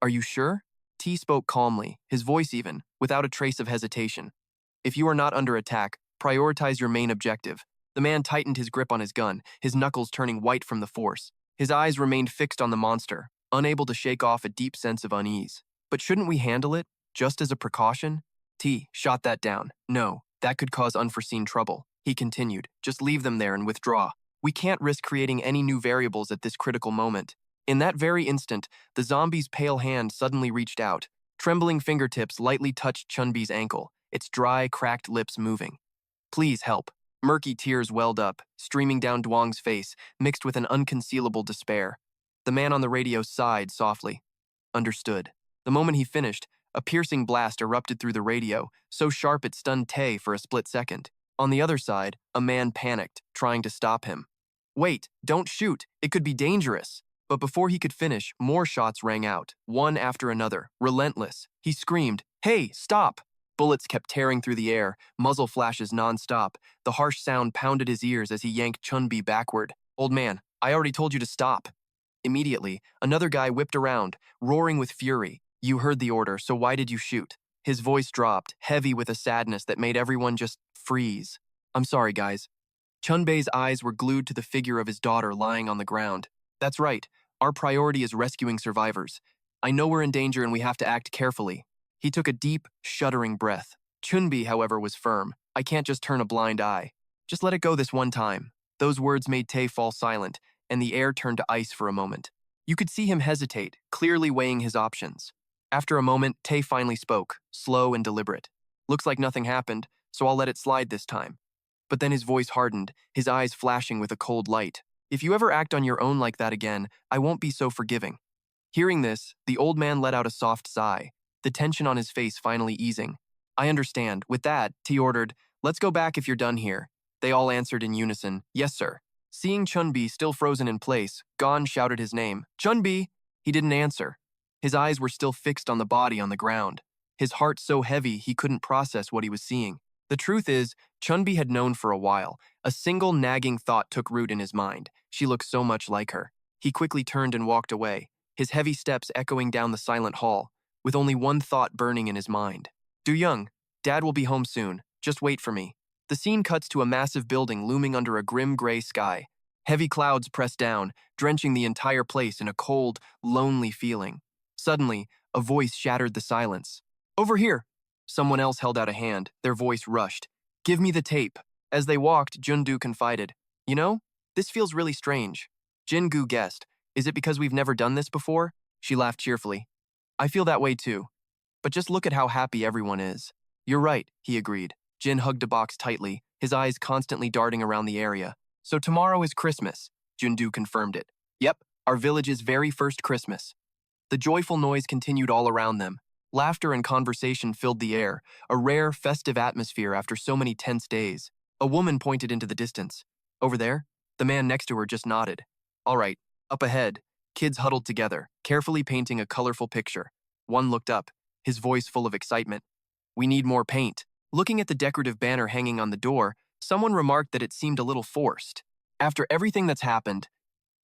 "Are you sure?" T spoke calmly, his voice even, without a trace of hesitation. "If you are not under attack, prioritize your main objective." The man tightened his grip on his gun, his knuckles turning white from the force. His eyes remained fixed on the monster, unable to shake off a deep sense of unease. "But shouldn't we handle it, just as a precaution?" T shot that down. "No, that could cause unforeseen trouble." He continued, "Just leave them there and withdraw. We can't risk creating any new variables at this critical moment." In that very instant, the zombie's pale hand suddenly reached out. Trembling fingertips lightly touched Chun-Bi's ankle, its dry, cracked lips moving. "Please help." Murky tears welled up, streaming down Duang's face, mixed with an unconcealable despair. The man on the radio sighed softly. "Understood." The moment he finished, a piercing blast erupted through the radio, so sharp it stunned Tae for a split second. On the other side, a man panicked, trying to stop him. "Wait, don't shoot, it could be dangerous." But before he could finish, more shots rang out, one after another, relentless. He screamed, "Hey, stop!" Bullets kept tearing through the air, muzzle flashes non-stop. The harsh sound pounded his ears as he yanked Chun-Bi backward. "Old man, I already told you to stop." Immediately, another guy whipped around, roaring with fury. "You heard the order, so why did you shoot?" His voice dropped, heavy with a sadness that made everyone just freeze. "I'm sorry, guys." Chun-Bei's eyes were glued to the figure of his daughter lying on the ground. "That's right. Our priority is rescuing survivors. I know we're in danger and we have to act carefully." He took a deep, shuddering breath. Chun-Bi, however, was firm. "I can't just turn a blind eye. Just let it go this one time." Those words made Tae fall silent, and the air turned to ice for a moment. You could see him hesitate, clearly weighing his options. After a moment, Tae finally spoke, slow and deliberate. "Looks like nothing happened, so I'll let it slide this time." But then his voice hardened, his eyes flashing with a cold light. "If you ever act on your own like that again, I won't be so forgiving." Hearing this, the old man let out a soft sigh, the tension on his face finally easing. "I understand." With that, T ordered, "Let's go back if you're done here." They all answered in unison, "Yes, sir." Seeing Chun-Bi still frozen in place, Gon shouted his name, "Chun-Bi!" He didn't answer. His eyes were still fixed on the body on the ground, his heart so heavy he couldn't process what he was seeing. The truth is, Chun-Bi had known for a while. A single nagging thought took root in his mind. She looked so much like her. He quickly turned and walked away, his heavy steps echoing down the silent hall, with only one thought burning in his mind. "Du-young, Dad will be home soon. Just wait for me." The scene cuts to a massive building looming under a grim gray sky. Heavy clouds press down, drenching the entire place in a cold, lonely feeling. Suddenly, a voice shattered the silence. "Over here!" Someone else held out a hand, their voice rushed. "Give me the tape." As they walked, Jundu confided, "You know, this feels really strange." Jingu guessed, "Is it because we've never done this before?" She laughed cheerfully. "I feel that way too. But just look at how happy everyone is." "You're right," he agreed. Jin hugged a box tightly, his eyes constantly darting around the area. "So tomorrow is Christmas," Jundu confirmed it. "Yep, our village's very first Christmas." The joyful noise continued all around them. Laughter and conversation filled the air, a rare, festive atmosphere after so many tense days. A woman pointed into the distance. "Over there?" The man next to her just nodded. "All right, up ahead." Kids huddled together, carefully painting a colorful picture. One looked up, his voice full of excitement. "We need more paint." Looking at the decorative banner hanging on the door, someone remarked that it seemed a little forced. "After everything that's happened,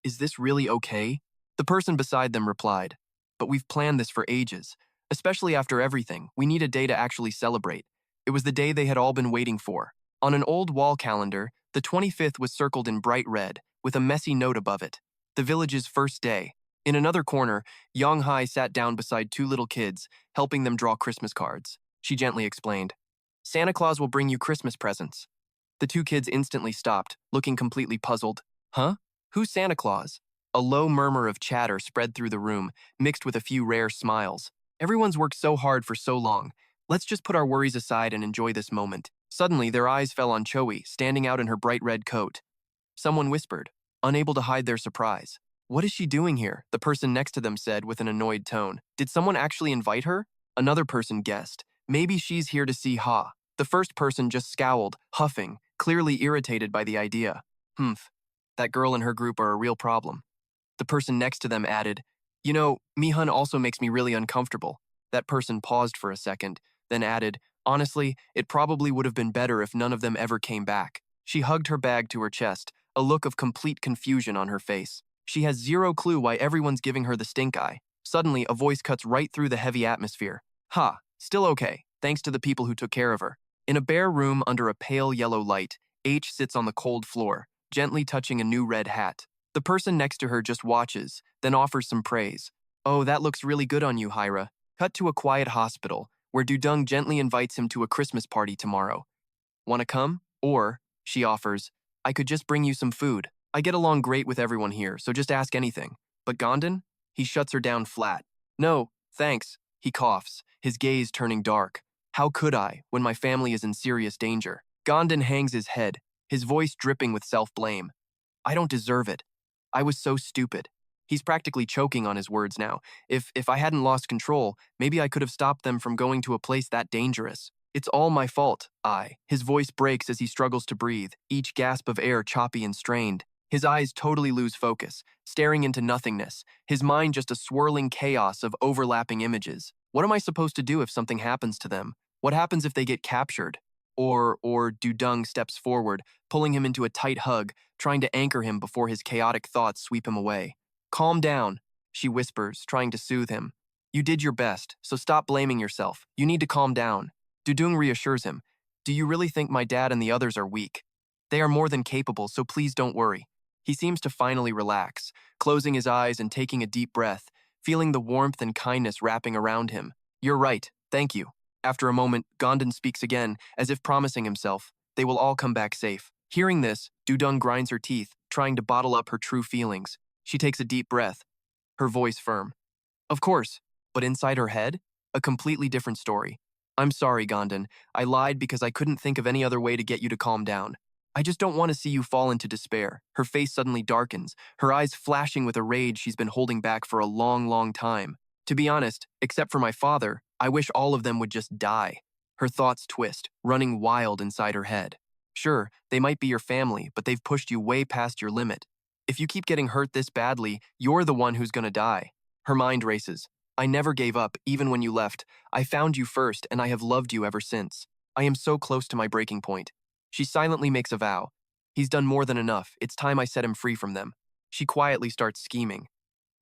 is this really okay?" The person beside them replied, "But we've planned this for ages. Especially after everything, we need a day to actually celebrate. It was the day they had all been waiting for. On an old wall calendar, the 25th was circled in bright red, with a messy note above it. The village's first day. In another corner, Yong-hai sat down beside two little kids, helping them draw Christmas cards. She gently explained, "Santa Claus will bring you Christmas presents." The two kids instantly stopped, looking completely puzzled. Huh? Who's Santa Claus? A low murmur of chatter spread through the room, mixed with a few rare smiles. Everyone's worked so hard for so long. Let's just put our worries aside and enjoy this moment. Suddenly, their eyes fell on Choi, standing out in her bright red coat. Someone whispered, unable to hide their surprise. "What is she doing here?" the person next to them said with an annoyed tone. "Did someone actually invite her?" Another person guessed, "Maybe she's here to see Ha." The first person just scowled, huffing, clearly irritated by the idea. "Humph, that girl and her group are a real problem." The person next to them added, "You know, Mi-hun also makes me really uncomfortable." That person paused for a second, then added, "Honestly, it probably would have been better if none of them ever came back." She hugged her bag to her chest, a look of complete confusion on her face. She has zero clue why everyone's giving her the stink eye. Suddenly, a voice cuts right through the heavy atmosphere. "Ha, still okay, thanks to the people who took care of her." In a bare room under a pale yellow light, H sits on the cold floor, gently touching a new red hat. The person next to her just watches, then offers some praise. "Oh, that looks really good on you, Hyra." Cut to a quiet hospital, where Dung gently invites him to a Christmas party tomorrow. "Wanna come?" Or, she offers, "I could just bring you some food. I get along great with everyone here, so just ask anything." But Gom-don? He shuts her down flat. "No, thanks." He coughs, his gaze turning dark. "How could I, when my family is in serious danger?" Gom-don hangs his head, his voice dripping with self-blame. "I don't deserve it. I was so stupid." He's practically choking on his words now. If I hadn't lost control, maybe I could have stopped them from going to a place that dangerous. It's all my fault, His voice breaks as he struggles to breathe, each gasp of air choppy and strained. His eyes totally lose focus, staring into nothingness, his mind just a swirling chaos of overlapping images. What am I supposed to do if something happens to them? What happens if they get captured? Or Dung steps forward, pulling him into a tight hug, trying to anchor him before his chaotic thoughts sweep him away. "Calm down," she whispers, trying to soothe him. "You did your best, so stop blaming yourself. You need to calm down." Dung reassures him, "Do you really think my dad and the others are weak? They are more than capable, so please don't worry." He seems to finally relax, closing his eyes and taking a deep breath, feeling the warmth and kindness wrapping around him. "You're right, thank you." After a moment, Gom-don speaks again, as if promising himself, "They will all come back safe." Hearing this, Dung grinds her teeth, trying to bottle up her true feelings. She takes a deep breath, her voice firm. "Of course," but inside her head, a completely different story. "I'm sorry, Gom-don. I lied because I couldn't think of any other way to get you to calm down. I just don't want to see you fall into despair." Her face suddenly darkens, her eyes flashing with a rage she's been holding back for a long, long time. "To be honest, except for my father, I wish all of them would just die." Her thoughts twist, running wild inside her head. "Sure, they might be your family, but they've pushed you way past your limit. If you keep getting hurt this badly, you're the one who's gonna die." Her mind races. "I never gave up, even when you left. I found you first, and I have loved you ever since. I am so close to my breaking point." She silently makes a vow. "He's done more than enough. It's time I set him free from them." She quietly starts scheming.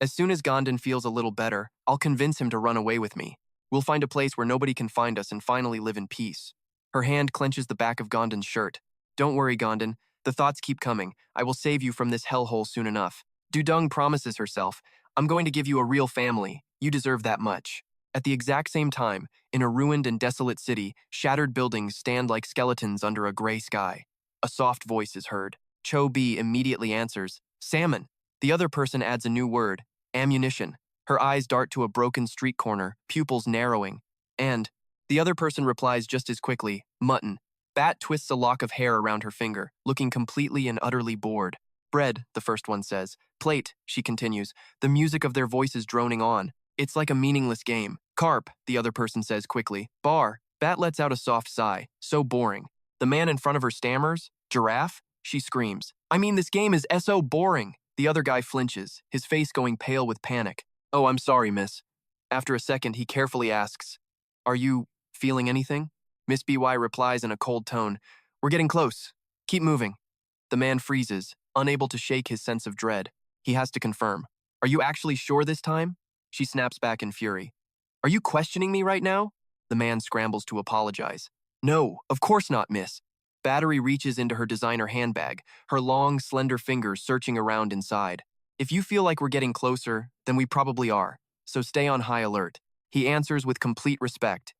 "As soon as Gom-don feels a little better, I'll convince him to run away with me. We'll find a place where nobody can find us and finally live in peace." Her hand clenches the back of Gom-don's shirt. "Don't worry, Gom-don. The thoughts keep coming. I will save you from this hellhole soon enough." Dung promises herself, "I'm going to give you a real family. You deserve that much." At the exact same time, in a ruined and desolate city, shattered buildings stand like skeletons under a gray sky. A soft voice is heard. Cho-bi immediately answers, "Salmon." The other person adds a new word, "ammunition." Her eyes dart to a broken street corner, pupils narrowing. And the other person replies just as quickly, "Mutton." Bat twists a lock of hair around her finger, looking completely and utterly bored. "Bread," the first one says. "Plate," she continues, the music of their voices droning on. "It's like a meaningless game." "Carp," the other person says quickly. "Bar." Bat lets out a soft sigh. So boring. The man in front of her stammers. "Giraffe?" She screams. "I mean, this game is so boring." The other guy flinches, his face going pale with panic. "Oh, I'm sorry, miss." After a second, he carefully asks, "Are you feeling anything?" Miss BY replies in a cold tone, "We're getting close. Keep moving." The man freezes, unable to shake his sense of dread. He has to confirm. "Are you actually sure this time?" She snaps back in fury. "Are you questioning me right now?" The man scrambles to apologize. No, of course not, miss. Battery reaches into her designer handbag, her long, slender fingers searching around inside. If you feel like we're getting closer, then we probably are, so stay on high alert. He answers with complete respect.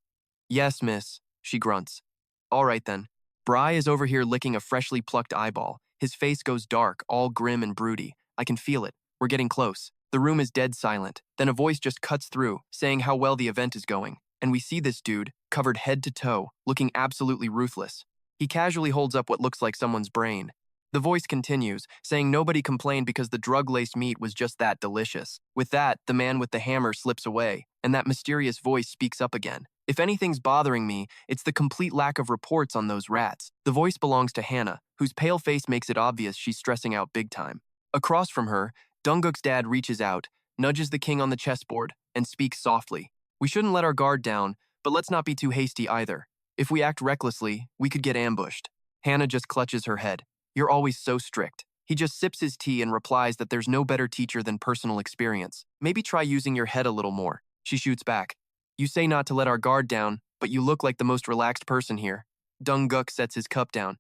Yes, miss, she grunts. All right then. Bry is over here licking a freshly plucked eyeball. His face goes dark, all grim and broody. I can feel it. We're getting close. The room is dead silent. Then a voice just cuts through, saying how well the event is going. And we see this dude, covered head to toe, looking absolutely ruthless. He casually holds up what looks like someone's brain. The voice continues, saying nobody complained because the drug-laced meat was just that delicious. With that, the man with the hammer slips away, and that mysterious voice speaks up again. If anything's bothering me, it's the complete lack of reports on those rats. The voice belongs to Hannah, whose pale face makes it obvious she's stressing out big time. Across from her, Dunguk's dad reaches out, nudges the king on the chessboard, and speaks softly. We shouldn't let our guard down, but let's not be too hasty either. If we act recklessly, we could get ambushed. Hannah just clutches her head. You're always so strict. He just sips his tea and replies that there's no better teacher than personal experience. Maybe try using your head a little more. She shoots back. You say not to let our guard down, but you look like the most relaxed person here. Dung-guk sets his cup down.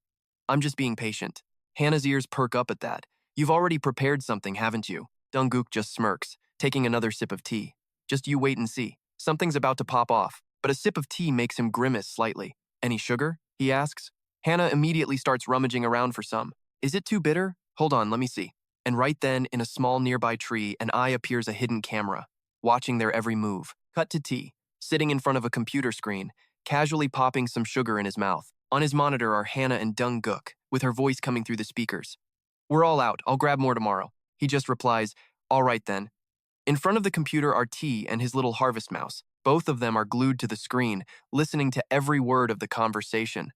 I'm just being patient. Hannah's ears perk up at that. You've already prepared something, haven't you? Dung-guk just smirks, taking another sip of tea. Just you wait and see. Something's about to pop off, but a sip of tea makes him grimace slightly. Any sugar? He asks. Hannah immediately starts rummaging around for some. Is it too bitter? Hold on, let me see. And right then, in a small nearby tree, an eye appears a hidden camera, watching their every move. Cut to T, sitting in front of a computer screen, casually popping some sugar in his mouth. On his monitor are Hannah and Dung-guk, with her voice coming through the speakers. We're all out, I'll grab more tomorrow. He just replies, all right then. In front of the computer are T and his little harvest mouse. Both of them are glued to the screen, listening to every word of the conversation.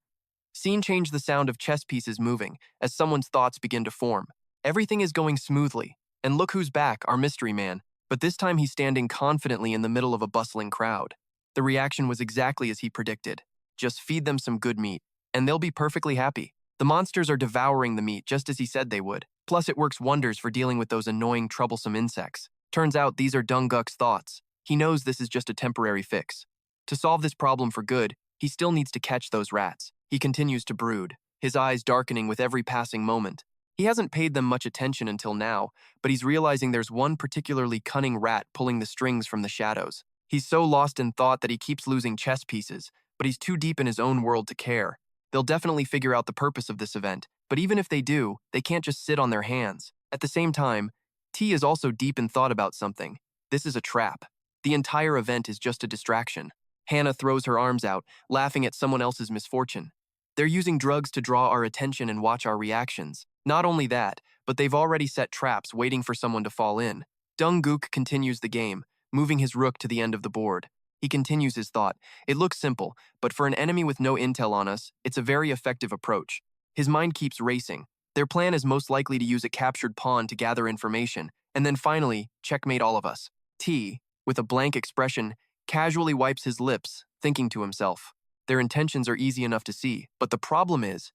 Scene change the sound of chess pieces moving, as someone's thoughts begin to form. Everything is going smoothly, and look who's back, our mystery man. But this time he's standing confidently in the middle of a bustling crowd. The reaction was exactly as he predicted. Just feed them some good meat, and they'll be perfectly happy. The monsters are devouring the meat just as he said they would. Plus it works wonders for dealing with those annoying, troublesome insects. Turns out these are Dung-guk's thoughts. He knows this is just a temporary fix. To solve this problem for good, he still needs to catch those rats. He continues to brood, his eyes darkening with every passing moment. He hasn't paid them much attention until now, but he's realizing there's one particularly cunning rat pulling the strings from the shadows. He's so lost in thought that he keeps losing chess pieces, but he's too deep in his own world to care. They'll definitely figure out the purpose of this event, but even if they do, they can't just sit on their hands. At the same time, T is also deep in thought about something. This is a trap. The entire event is just a distraction. Hannah throws her arms out, laughing at someone else's misfortune. They're using drugs to draw our attention and watch our reactions. Not only that, but they've already set traps waiting for someone to fall in. Dung-guk continues the game, moving his rook to the end of the board. He continues his thought. It looks simple, but for an enemy with no intel on us, it's a very effective approach. His mind keeps racing. Their plan is most likely to use a captured pawn to gather information, and then finally, checkmate all of us. T, with a blank expression, casually wipes his lips, thinking to himself. Their intentions are easy enough to see, but the problem is,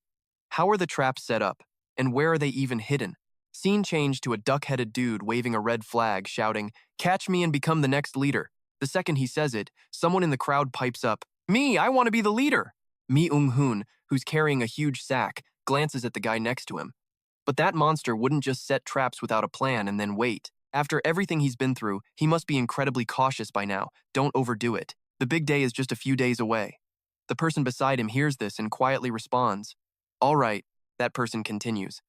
how are the traps set up, and where are they even hidden? Scene change to a duck-headed dude waving a red flag, shouting, "Catch me and become the next leader." The second he says it, someone in the crowd pipes up, "Me, I want to be the leader!" Mi-hun, who's carrying a huge sack, glances at the guy next to him. But that monster wouldn't just set traps without a plan and then wait. After everything he's been through, he must be incredibly cautious by now. Don't overdo it. The big day is just a few days away. The person beside him hears this and quietly responds. All right, that person continues.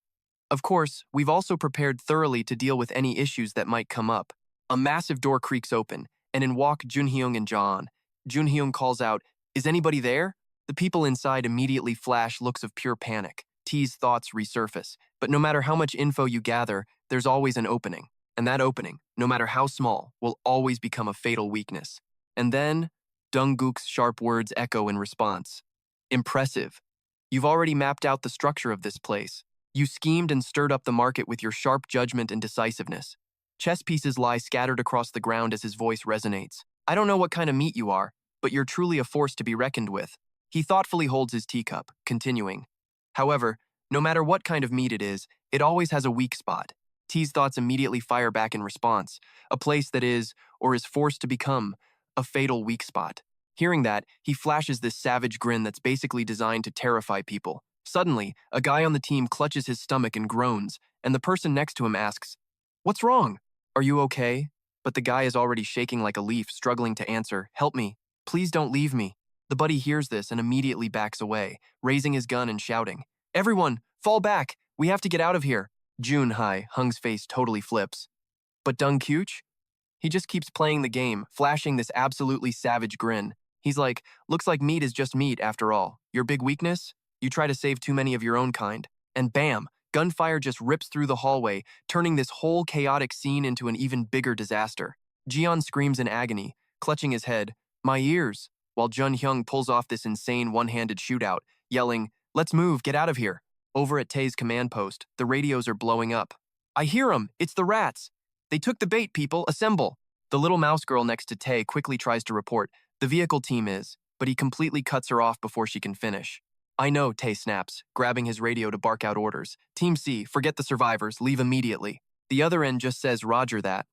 Of course, we've also prepared thoroughly to deal with any issues that might come up. A massive door creaks open, and in walk Junhyung and John. Junhyung calls out, "Is anybody there?" The people inside immediately flash looks of pure panic. T's thoughts resurface, but no matter how much info you gather, there's always an opening. And that opening, no matter how small, will always become a fatal weakness. And then, Dung-guk's sharp words echo in response. Impressive. You've already mapped out the structure of this place. You schemed and stirred up the market with your sharp judgment and decisiveness. Chess pieces lie scattered across the ground as his voice resonates. I don't know what kind of meat you are, but you're truly a force to be reckoned with. He thoughtfully holds his teacup, continuing. However, no matter what kind of meat it is, it always has a weak spot. T's thoughts immediately fire back in response, a place that is, or is forced to become, a fatal weak spot. Hearing that, he flashes this savage grin that's basically designed to terrify people. Suddenly, a guy on the team clutches his stomach and groans, and the person next to him asks, "What's wrong? Are you okay?" But the guy is already shaking like a leaf, struggling to answer, "Help me. Please don't leave me." The buddy hears this and immediately backs away, raising his gun and shouting, "Everyone, fall back! We have to get out of here!" Hung's face totally flips. But Dung? He just keeps playing the game, flashing this absolutely savage grin. He's like, "Looks like meat is just meat after all. Your big weakness? You try to save too many of your own kind." And bam, gunfire just rips through the hallway, turning this whole chaotic scene into an even bigger disaster. Jian screams in agony, clutching his head, "My ears," while Jun-hyung pulls off this insane one-handed shootout, yelling, "Let's move, get out of here." Over at Tae's command post, the radios are blowing up. "I hear 'em, it's the rats. They took the bait, people, assemble." The little mouse girl next to Tae quickly tries to report, "The vehicle team is," but he completely cuts her off before she can finish. "I know," Tae snaps, grabbing his radio to bark out orders. "Team C, forget the survivors, leave immediately." The other end just says Roger that.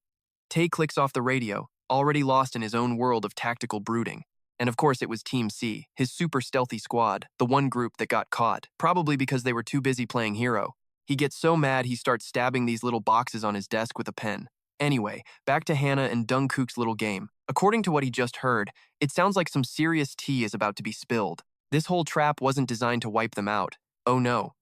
Tae clicks off the radio, already lost in his own world of tactical brooding. And of course it was Team C, his super stealthy squad, the one group that got caught, probably because they were too busy playing hero. He gets so mad he starts stabbing these little boxes on his desk with a pen. Anyway, back to Hannah and Jungkook's little game. According to what he just heard, it sounds like some serious tea is about to be spilled. This whole trap wasn't designed to wipe them out. Oh no.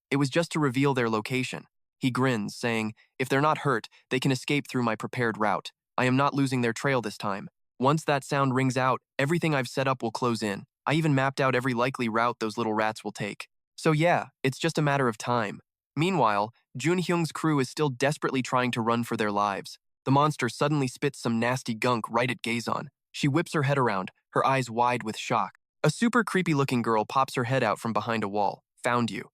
It was just to reveal their location. He grins, saying, "If they're not hurt, they can escape through my prepared route. I am not losing their trail this time. Once that sound rings out, everything I've set up will close in. I even mapped out every likely route those little rats will take. So yeah, it's just a matter of time." Meanwhile, Jun-hyung's crew is still desperately trying to run for their lives. The monster suddenly spits some nasty gunk right at Gazon. She whips her head around, her eyes wide with shock. A super creepy-looking girl pops her head out from behind a wall. "Found you."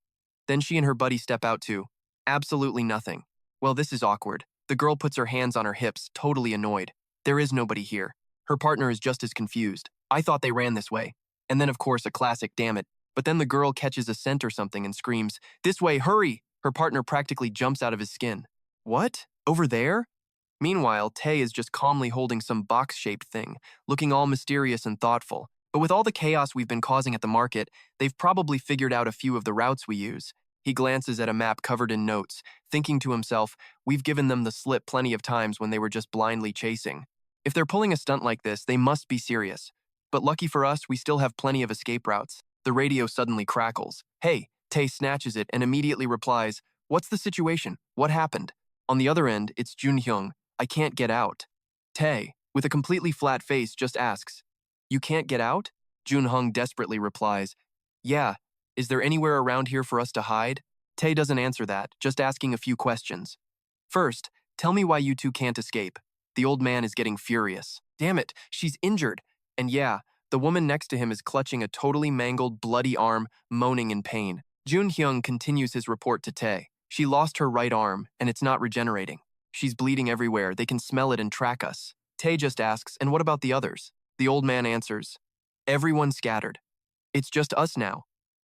Then she and her buddy step out too. Absolutely nothing. Well, this is awkward. The girl puts her hands on her hips, totally annoyed. There is nobody here. Her partner is just as confused. "I thought they ran this way." And then of course a classic "damn it." But then the girl catches a scent or something and screams, "This way, hurry!" Her partner practically jumps out of his skin. "What? Over there?" Meanwhile, Tae is just calmly holding some box-shaped thing, looking all mysterious and thoughtful. But with all the chaos we've been causing at the market, they've probably figured out a few of the routes we use. He glances at a map covered in notes, thinking to himself, we've given them the slip plenty of times when they were just blindly chasing. If they're pulling a stunt like this, they must be serious. But lucky for us, we still have plenty of escape routes. The radio suddenly crackles. "Hey," Tae snatches it and immediately replies, "What's the situation? What happened?" On the other end, it's Jun-hyung. "I can't get out." Tae, with a completely flat face, just asks, "You can't get out?" Jun-hyung desperately replies, "Yeah, is there anywhere around here for us to hide?" Tae doesn't answer that, just asking a few questions. "First, tell me why you two can't escape." The old man is getting furious. "Damn it, she's injured." And yeah, the woman next to him is clutching a totally mangled, bloody arm, moaning in pain. Jun-hyung continues his report to Tae. "She lost her right arm, and it's not regenerating. She's bleeding everywhere, they can smell it and track us." Tae just asks, "And what about the others?" The old man answers, "Everyone scattered. It's just us now."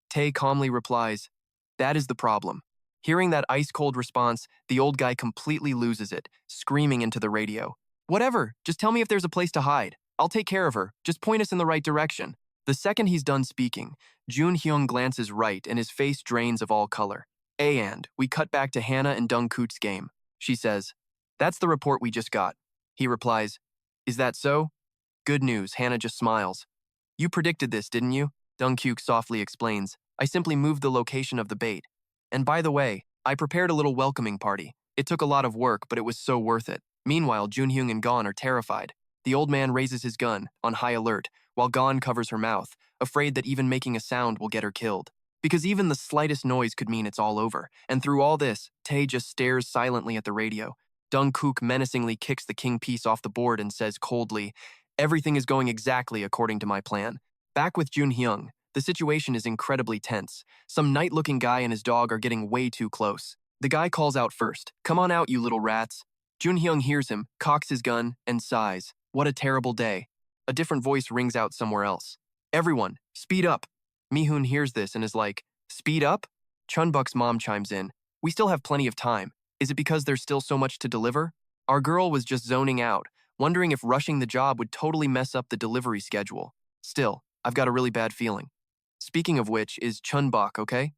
Tae calmly replies, "That is the problem." Hearing that ice-cold response, the old guy completely loses it, screaming into the radio, "Whatever, just tell me if there's a place to hide. I'll take care of her, just point us in the right direction." The second he's done speaking, Jun-hyung glances right and his face drains of all color. And we cut back to Hannah and Jungkook's game. She says, "That's the report we just got." He replies, "Is that so?" "Good news," Hannah just smiles. "You predicted this, didn't you?" Jungkook softly explains, "I simply moved the location of the bait. And by the way, I prepared a little welcoming party. It took a lot of work, but it was so worth it." Meanwhile, Jun-hyung and Gon are terrified. The old man raises his gun, on high alert, while Gon covers her mouth, afraid that even making a sound will get her killed. Because even the slightest noise could mean it's all over. And through all this, Tae just stares silently at the radio. Jungkook menacingly kicks the king piece off the board and says coldly, "Everything is going exactly according to my plan." Back with Jun-hyung, the situation is incredibly tense. Some night-looking guy and his dog are getting way too close. The guy calls out first, "Come on out, you little rats." Jun-hyung hears him, cocks his gun, and sighs. What a terrible day. A different voice rings out somewhere else. "Everyone, speed up." Mi-hun hears this and is like, "Speed up?" Chun-Bok's mom chimes in, "We still have plenty of time. Is it because there's still so much to deliver?" Our girl was just zoning out, wondering if rushing the job would totally mess up the delivery schedule. Still, I've got a really bad feeling. Speaking of which, is Chun-Bok, okay?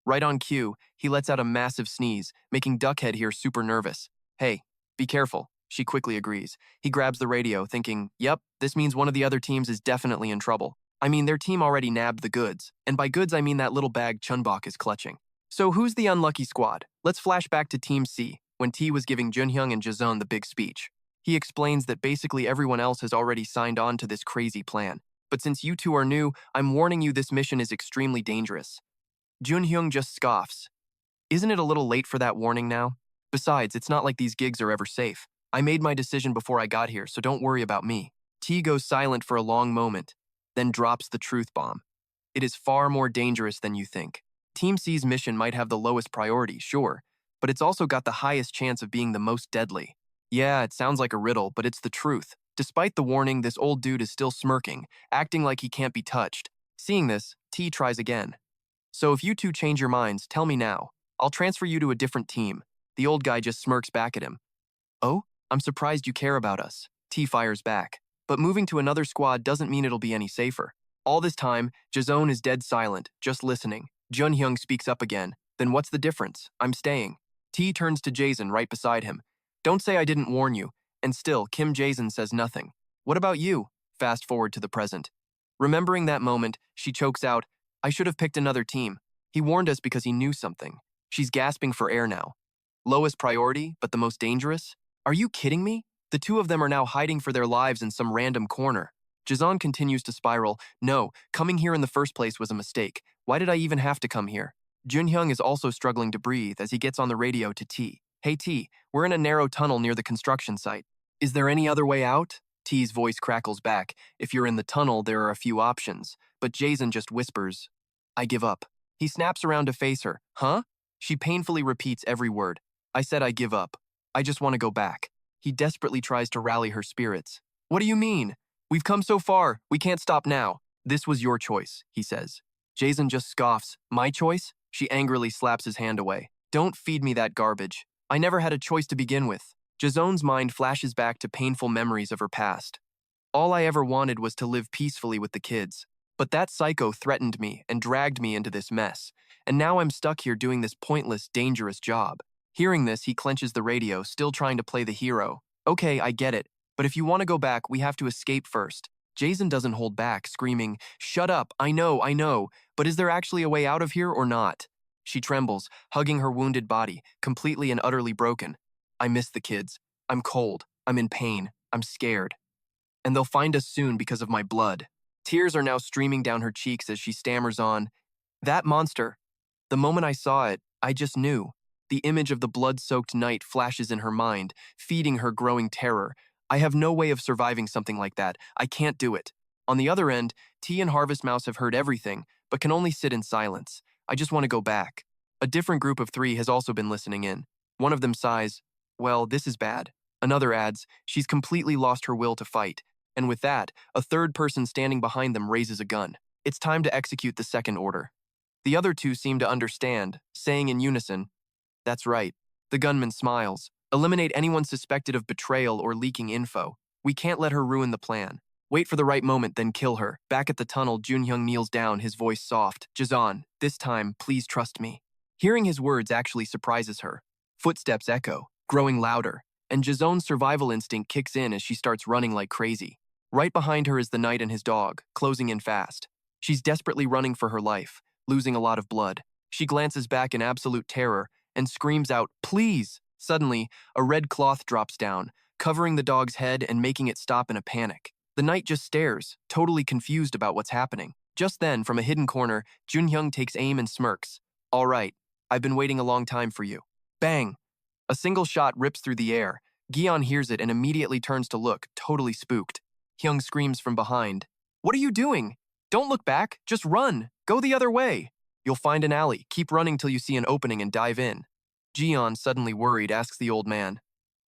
Right on cue, he lets out a massive sneeze, making Duckhead here super nervous. Hey, be careful, she quickly agrees. He grabs the radio, thinking, yep, this means one of the other teams is definitely in trouble. I mean, their team already nabbed the goods, and by goods I mean that little bag Chun-Bok is clutching. So who's the unlucky squad? Let's flash back to Team C, when T was giving Junhyung and Jason the big speech. He explains that basically everyone else has already signed on to this crazy plan. But since you two are new, I'm warning you this mission is extremely dangerous. Junhyung just scoffs. Isn't it a little late for that warning now? Besides, it's not like these gigs are ever safe. I made my decision before I got here, so don't worry about me. T goes silent for a long moment, then drops the truth bomb. It is far more dangerous than you think. Team C's mission might have the lowest priority, sure, but it's also got the highest chance of being the most deadly. Yeah, it sounds like a riddle, but it's the truth. Despite the warning, this old dude is still smirking, acting like he can't be touched. Seeing this, T tries again. So if you two change your minds, tell me now. I'll transfer you to a different team. The old guy just smirks back at him. Oh, I'm surprised you care about us. T fires back. But moving to another squad doesn't mean it'll be any safer. All this time, Jason is dead silent, just listening. Junhyung speaks up again. Then what's the difference? I'm staying. T turns to Jason right beside him. Don't say I didn't warn you. And still, Kim Jason says nothing. What about you? Fast forward to the present. Remembering that moment, she chokes out, I should have picked another team. He warned us because he knew something. She's gasping for air now. Lowest priority, but the most dangerous? Are you kidding me? The two of them are now hiding for their lives in some random corner. Jason continues to spiral. No, coming here in the first place was a mistake. Why did I even have to come here? Junhyung is also struggling to breathe as he gets on the radio to T. Hey T, we're in a narrow tunnel near the construction site. Is there any other way out? T's voice crackles back. If you're in the tunnel, there are a few options. But Jason just whispers, I give up. He snaps around to face her. Huh? She painfully repeats every word. I said I give up. I just want to go back. He desperately tries to rally her spirits. What do you mean? We've come so far. We can't stop now. This was your choice, he says. Jason just scoffs. My choice? She angrily slaps his hand away. Don't feed me that garbage. I never had a choice to begin with. Jason's mind flashes back to painful memories of her past. All I ever wanted was to live peacefully with the kids. But that psycho threatened me and dragged me into this mess. And now I'm stuck here doing this pointless, dangerous job. Hearing this, he clenches the radio, still trying to play the hero. Okay, I get it. But if you want to go back, we have to escape first. Jason doesn't hold back, screaming, Shut up, I know. But is there actually a way out of here or not? She trembles, hugging her wounded body, completely and utterly broken. I miss the kids. I'm cold. I'm in pain. I'm scared. And they'll find us soon because of my blood. Tears are now streaming down her cheeks as she stammers on, That monster. The moment I saw it, I just knew. The image of the blood-soaked night flashes in her mind, feeding her growing terror. I have no way of surviving something like that. I can't do it. On the other end, T and Harvest Mouse have heard everything, but can only sit in silence. I just want to go back. A different group of three has also been listening in. One of them sighs, Well, this is bad. Another adds, She's completely lost her will to fight. And with that, a third person standing behind them raises a gun. It's time to execute the second order. The other two seem to understand, saying in unison, That's right. The gunman smiles. Eliminate anyone suspected of betrayal or leaking info. We can't let her ruin the plan. Wait for the right moment, then kill her. Back at the tunnel, Junhyung kneels down, his voice soft. Jason, this time, please trust me. Hearing his words actually surprises her. Footsteps echo, growing louder, and Jason's survival instinct kicks in as she starts running like crazy. Right behind her is the knight and his dog, closing in fast. She's desperately running for her life, losing a lot of blood. She glances back in absolute terror and screams out, Please! Suddenly, a red cloth drops down, covering the dog's head and making it stop in a panic. The knight just stares, totally confused about what's happening. Just then, from a hidden corner, Junhyung takes aim and smirks. All right, I've been waiting a long time for you. Bang! A single shot rips through the air. Gion hears it and immediately turns to look, totally spooked. Hyung screams from behind. What are you doing? Don't look back, just run. Go the other way. You'll find an alley. Keep running till you see an opening and dive in. Gion, suddenly worried, asks the old man,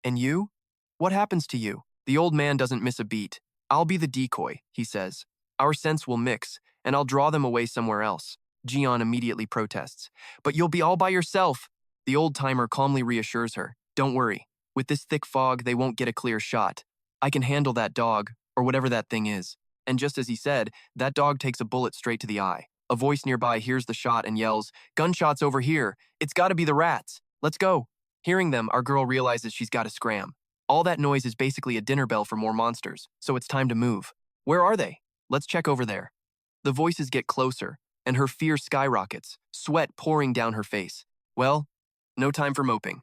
And you? What happens to you? The old man doesn't miss a beat. I'll be the decoy, he says. Our scents will mix, and I'll draw them away somewhere else. Gion immediately protests. But you'll be all by yourself. The old-timer calmly reassures her. Don't worry. With this thick fog, they won't get a clear shot. I can handle that dog, or whatever that thing is. And just as he said, that dog takes a bullet straight to the eye. A voice nearby hears the shot and yells, "Gunshots over here! It's gotta be the rats! Let's go!" Hearing them, our girl realizes she's gotta scram. All that noise is basically a dinner bell for more monsters, so it's time to move. Where are they? Let's check over there. The voices get closer, and her fear skyrockets, sweat pouring down her face. Well, no time for moping.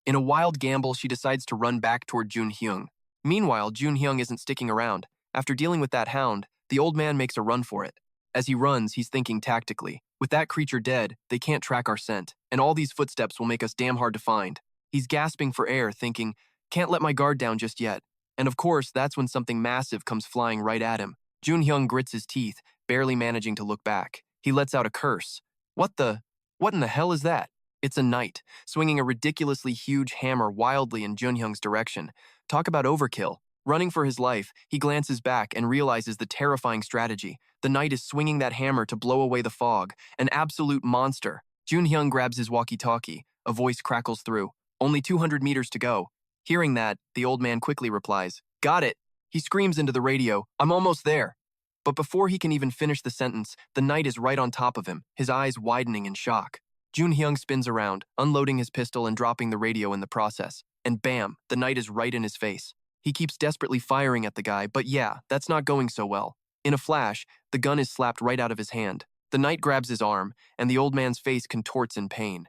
In a wild gamble, she decides to run back toward Jun-hyung. Meanwhile, Jun-hyung isn't sticking around. After dealing with that hound, the old man makes a run for it. As he runs, he's thinking tactically. With that creature dead, they can't track our scent, and all these footsteps will make us damn hard to find. He's gasping for air, thinking, can't let my guard down just yet. And of course, that's when something massive comes flying right at him. Jun-hyung grits his teeth, barely managing to look back. He lets out a curse. What in the hell is that? It's a knight, swinging a ridiculously huge hammer wildly in Jun-hyung's direction. Talk about overkill. Running for his life, he glances back and realizes the terrifying strategy. The knight is swinging that hammer to blow away the fog. An absolute monster. Jun-hyung grabs his walkie-talkie. A voice crackles through. Only 200 meters to go. Hearing that, the old man quickly replies, "Got it." He screams into the radio, "I'm almost there." But before he can even finish the sentence, the knight is right on top of him, his eyes widening in shock. Jun-hyung spins around, unloading his pistol and dropping the radio in the process. And bam, the knight is right in his face. He keeps desperately firing at the guy, but yeah, that's not going so well. In a flash, the gun is slapped right out of his hand. The knight grabs his arm, and the old man's face contorts in pain.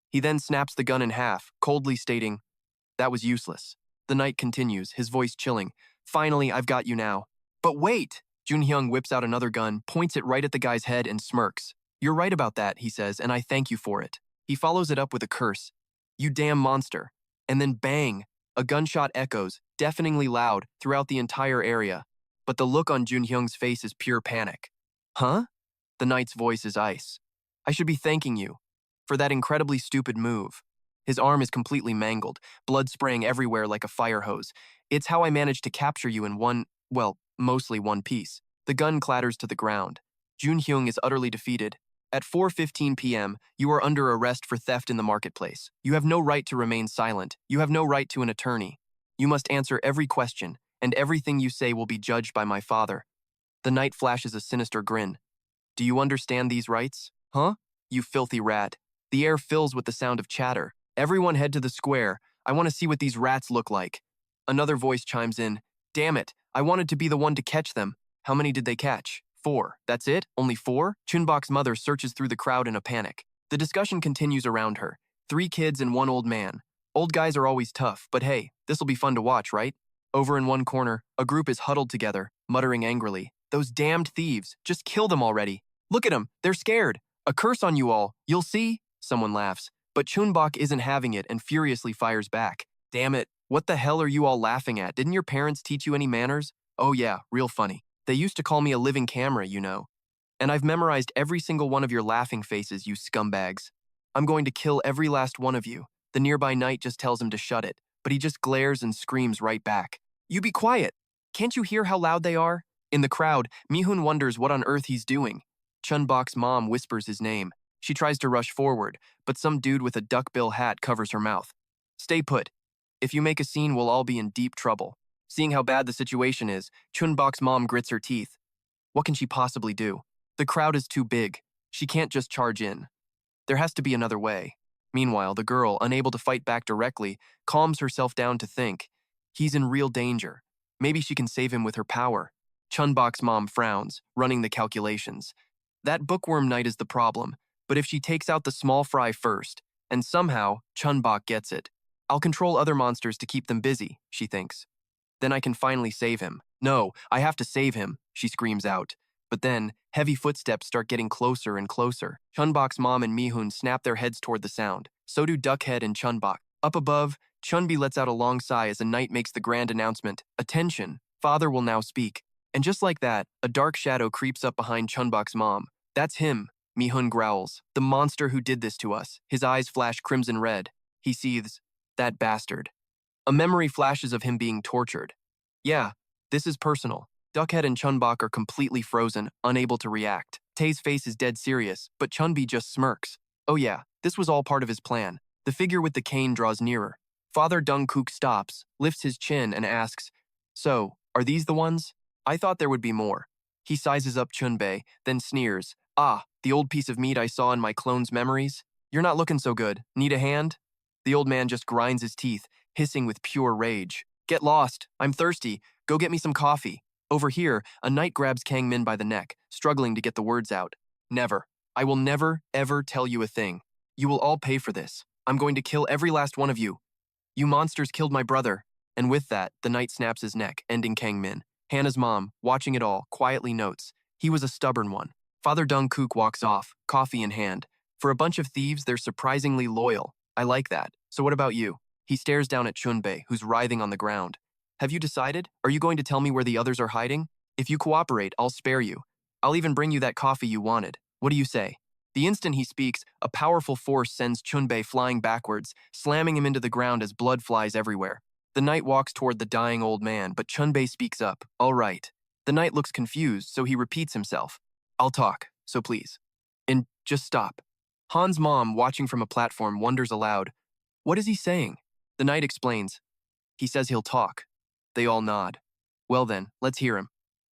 He then snaps the gun in half, coldly stating, "That was useless." The knight continues, his voice chilling, "Finally, I've got you now." But wait! Jun-hyung whips out another gun, points it right at the guy's head and smirks. "You're right about that," he says, "and I thank you for it." He follows it up with a curse. "You damn monster." And then bang! A gunshot echoes, deafeningly loud, throughout the entire area. But the look on Jun-hyung's face is pure panic. "Huh?" The knight's voice is ice. "I should be thanking you for that incredibly stupid move." His arm is completely mangled, blood spraying everywhere like a fire hose. "It's how I managed to capture you in mostly one piece." The gun clatters to the ground. Jun-hyung is utterly defeated. At 4:15 p.m., you are under arrest for theft in the marketplace. You have no right to remain silent. You have no right to an attorney. You must answer every question, and everything you say will be judged by my father. The knight flashes a sinister grin. "Do you understand these rights? Huh? You filthy rat." The air fills with the sound of chatter. "Everyone head to the square. I want to see what these rats look like." Another voice chimes in. "Damn it, I wanted to be the one to catch them." "How many did they catch?" "4. That's it? Only 4? Chun-Bok's mother searches through the crowd in a panic. The discussion continues around her. 3 kids and 1 old man. Old guys are always tough, but hey, this'll be fun to watch, right? Over in one corner, a group is huddled together, muttering angrily. "Those damned thieves, just kill them already. Look at them, they're scared. A curse on you all, you'll see." Someone laughs. But Chun-Bok isn't having it and furiously fires back. "Damn it, what the hell are you all laughing at? Didn't your parents teach you any manners?" "Oh yeah, real funny. They used to call me a living camera, you know. And I've memorized every single one of your laughing faces, you scumbags. I'm going to kill every last one of you." The nearby knight just tells him to shut it, but he just glares and screams right back. "You be quiet! Can't you hear how loud they are?" In the crowd, Mi-hun wonders what on earth he's doing. Chun-Bok's mom whispers his name. She tries to rush forward, but some dude with a duckbill hat covers her mouth. "Stay put. If you make a scene, we'll all be in deep trouble." Seeing how bad the situation is, Chun-Bok's mom grits her teeth. What can she possibly do? The crowd is too big. She can't just charge in. There has to be another way. Meanwhile, the girl, unable to fight back directly, calms herself down to think. He's in real danger. Maybe she can save him with her power. Chun-Bok's mom frowns, running the calculations. That bookworm knight is the problem, but if she takes out the small fry first, and somehow Chun-Bok gets it, I'll control other monsters to keep them busy, she thinks. Then I can finally save him. "No, I have to save him," she screams out. But then, heavy footsteps start getting closer and closer. Chun-Bok's mom and Mi-hun snap their heads toward the sound. So do Duckhead and Chun-Bok. Up above, Chun-Bi lets out a long sigh as a knight makes the grand announcement, "Attention, father will now speak." And just like that, a dark shadow creeps up behind Chun-Bok's mom. "That's him," Mi-hun growls. "The monster who did this to us." His eyes flash crimson red. He seethes, "That bastard." A memory flashes of him being tortured. Yeah, this is personal. Duckhead and Chun-Bok are completely frozen, unable to react. Tae's face is dead serious, but Chun-Bi just smirks. Oh yeah, this was all part of his plan. The figure with the cane draws nearer. Father Dung-kook stops, lifts his chin, and asks, "So, are these the ones? I thought there would be more." He sizes up Chun-Bok, then sneers. Ah, the old piece of meat I saw in my clone's memories? You're not looking so good. Need a hand? The old man just grinds his teeth, hissing with pure rage. Get lost. I'm thirsty. Go get me some coffee. Over here, a knight grabs Kang Min by the neck, struggling to get the words out. Never. I will never, ever tell you a thing. You will all pay for this. I'm going to kill every last one of you. You monsters killed my brother. And with that, the knight snaps his neck, ending Kang Min. Hannah's mom, watching it all, quietly notes. He was a stubborn one. Father Dung Kook walks off, coffee in hand. For a bunch of thieves, they're surprisingly loyal. I like that. So what about you? He stares down at Chun-Bok, who's writhing on the ground. Have you decided? Are you going to tell me where the others are hiding? If you cooperate, I'll spare you. I'll even bring you that coffee you wanted. What do you say? The instant he speaks, a powerful force sends Chun-Bok flying backwards, slamming him into the ground as blood flies everywhere. The knight walks toward the dying old man, but Chun-Bok speaks up. All right. The knight looks confused, so he repeats himself. I'll talk, so please. And just stop. Han's mom, watching from a platform, wonders aloud. What is he saying? The knight explains. He says he'll talk. They all nod. Well then, let's hear him.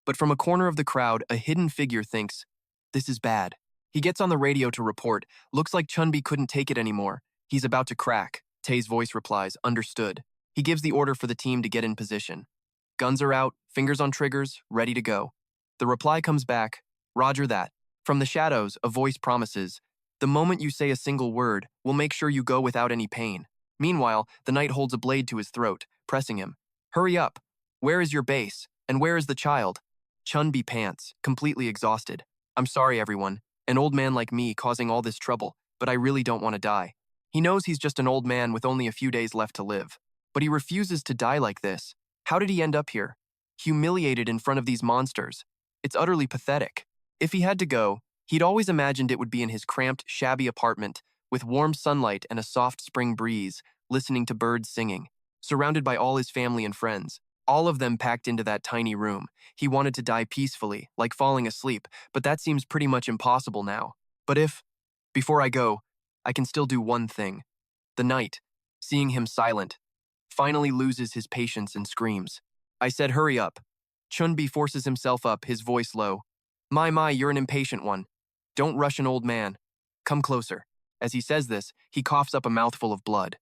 But from a corner of the crowd, a hidden figure thinks, this is bad. He gets on the radio to report. Looks like Chun-Bok couldn't take it anymore. He's about to crack. Tae's voice replies, understood. He gives the order for the team to get in position. Guns are out, fingers on triggers, ready to go. The reply comes back, Roger that. From the shadows, a voice promises, the moment you say a single word, we'll make sure you go without any pain. Meanwhile, the knight holds a blade to his throat, pressing him. Hurry up. Where is your base? And where is the child? Chun-Bok pants, completely exhausted. I'm sorry, everyone. An old man like me causing all this trouble, but I really don't want to die. He knows he's just an old man with only a few days left to live. But he refuses to die like this. How did he end up here? Humiliated in front of these monsters. It's utterly pathetic. If he had to go, he'd always imagined it would be in his cramped, shabby apartment, with warm sunlight and a soft spring breeze, listening to birds singing, surrounded by all his family and friends, all of them packed into that tiny room. He wanted to die peacefully, like falling asleep, but that seems pretty much impossible now. But before I go, I can still do one thing. The knight, seeing him silent, finally loses his patience and screams. I said hurry up. Chun-Bok forces himself up, his voice low. My, you're an impatient one. Don't rush an old man. Come closer. As he says this, he coughs up a mouthful of blood.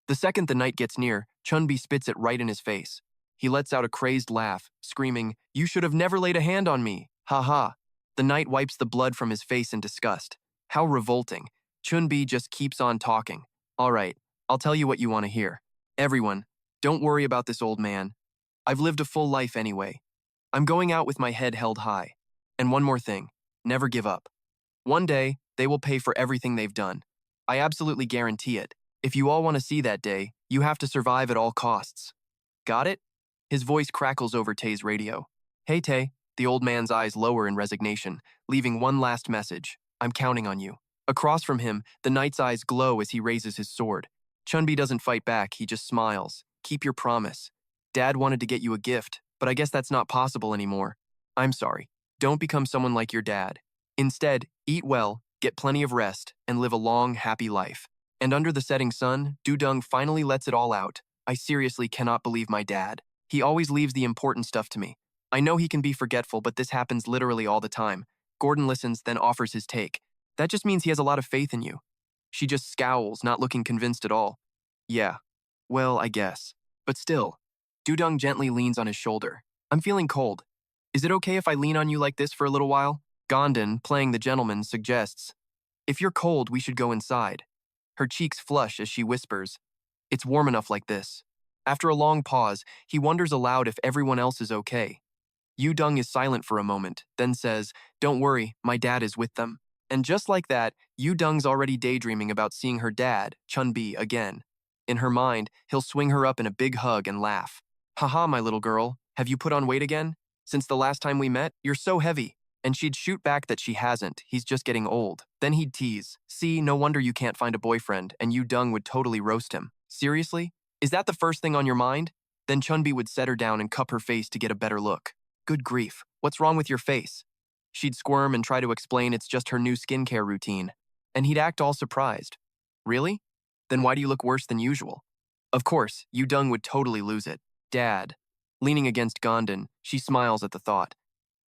The second the knight gets near, Chun-Bok spits it right in his face. He lets out a crazed laugh, screaming, you should have never laid a hand on me. Ha ha. The knight wipes the blood from his face in disgust. How revolting. Chun-Bok just keeps on talking. All right, I'll tell you what you want to hear. Everyone, don't worry about this old man. I've lived a full life anyway. I'm going out with my head held high. And one more thing, never give up. One day, they will pay for everything they've done. I absolutely guarantee it. If you all want to see that day, you have to survive at all costs. Got it? His voice crackles over Tae's radio. Hey Tae, the old man's eyes lower in resignation, leaving one last message. I'm counting on you. Across from him, the knight's eyes glow as he raises his sword. Chun-Bok doesn't fight back, he just smiles. Keep your promise. Dad wanted to get you a gift, but I guess that's not possible anymore. I'm sorry. Don't become someone like your dad. Instead, eat well, get plenty of rest, and live a long, happy life. And under the setting sun, Dung finally lets it all out. I seriously cannot believe my dad. He always leaves the important stuff to me. I know he can be forgetful, but this happens literally all the time. Gordon listens, then offers his take. That just means he has a lot of faith in you. She just scowls, not looking convinced at all. Yeah, well, I guess. But still, Dung gently leans on his shoulder. I'm feeling cold. Is it okay if I lean on you like this for a little while? Gom-don, playing the gentleman, suggests. If you're cold, we should go inside. Her cheeks flush as she whispers. It's warm enough like this. After a long pause, he wonders aloud if everyone else is okay. Dung is silent for a moment, then says, don't worry, my dad is with them. And just like that, Dung's already daydreaming about seeing her dad, Chun-Bok, again. In her mind, he'll swing her up in a big hug and laugh. Haha, my little girl, have you put on weight again? Since the last time we met, you're so heavy. And she'd shoot back that she hasn't, he's just getting old. Then he'd tease, see, no wonder you can't find a boyfriend, and Dung would totally roast him. Seriously? Is that the first thing on your mind? Then Chun-Bok would set her down and cup her face to get a better look. Good grief, what's wrong with your face? She'd squirm and try to explain it's just her new skincare routine. And he'd act all surprised. Really? Then why do you look worse than usual? Of course, Dung would totally lose it. Dad. Leaning against Gom-don, she smiles at the thought.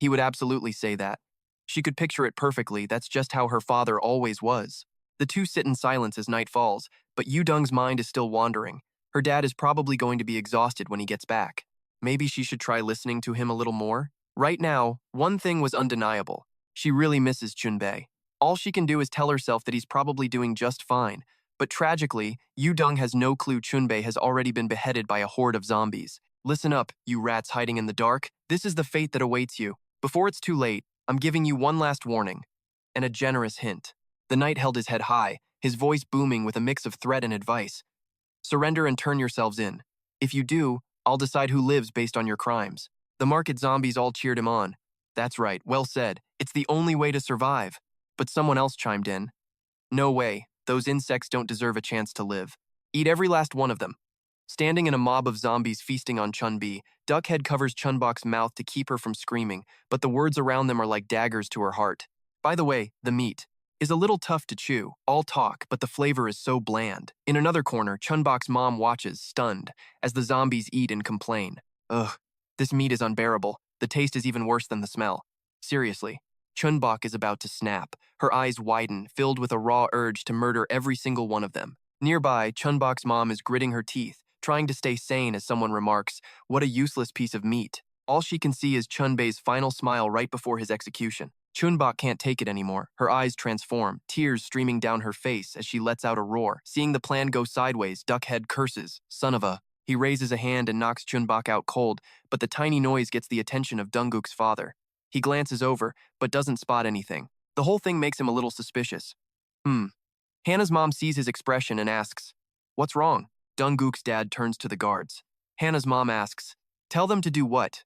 He would absolutely say that. She could picture it perfectly, that's just how her father always was. The two sit in silence as night falls, but Dung's mind is still wandering. Her dad is probably going to be exhausted when he gets back. Maybe she should try listening to him a little more? Right now, one thing was undeniable. She really misses Chun-Bae. All she can do is tell herself that he's probably doing just fine. But tragically, Dung has no clue Chun-Bae has already been beheaded by a horde of zombies. Listen up, you rats hiding in the dark. This is the fate that awaits you. Before it's too late, I'm giving you one last warning. And a generous hint. The knight held his head high, his voice booming with a mix of threat and advice. Surrender and turn yourselves in. If you do, I'll decide who lives based on your crimes. The market zombies all cheered him on. That's right, well said. It's the only way to survive. But someone else chimed in. No way, those insects don't deserve a chance to live. Eat every last one of them. Standing in a mob of zombies feasting on Chun-Bae, Duckhead covers Chun-Bok's mouth to keep her from screaming, but the words around them are like daggers to her heart. By the way, the meat is a little tough to chew, all talk, but the flavor is so bland. In another corner, Chun-Bok's mom watches, stunned, as the zombies eat and complain. Ugh, this meat is unbearable. The taste is even worse than the smell. Seriously, Chun-Bok is about to snap. Her eyes widen, filled with a raw urge to murder every single one of them. Nearby, Chun-Bok's mom is gritting her teeth, trying to stay sane as someone remarks, "What a useless piece of meat." All she can see is Chun-Bae's final smile right before his execution. Chun-Bok can't take it anymore. Her eyes transform, tears streaming down her face as she lets out a roar. Seeing the plan go sideways, Duckhead curses, "Son of a..." He raises a hand and knocks Chun-Bok out cold, but the tiny noise gets the attention of Dunguk's father. He glances over, but doesn't spot anything. The whole thing makes him a little suspicious. Hannah's mom sees his expression and asks, "What's wrong?" Dunguk's dad turns to the guards. Hannah's mom asks, "Tell them to do what?"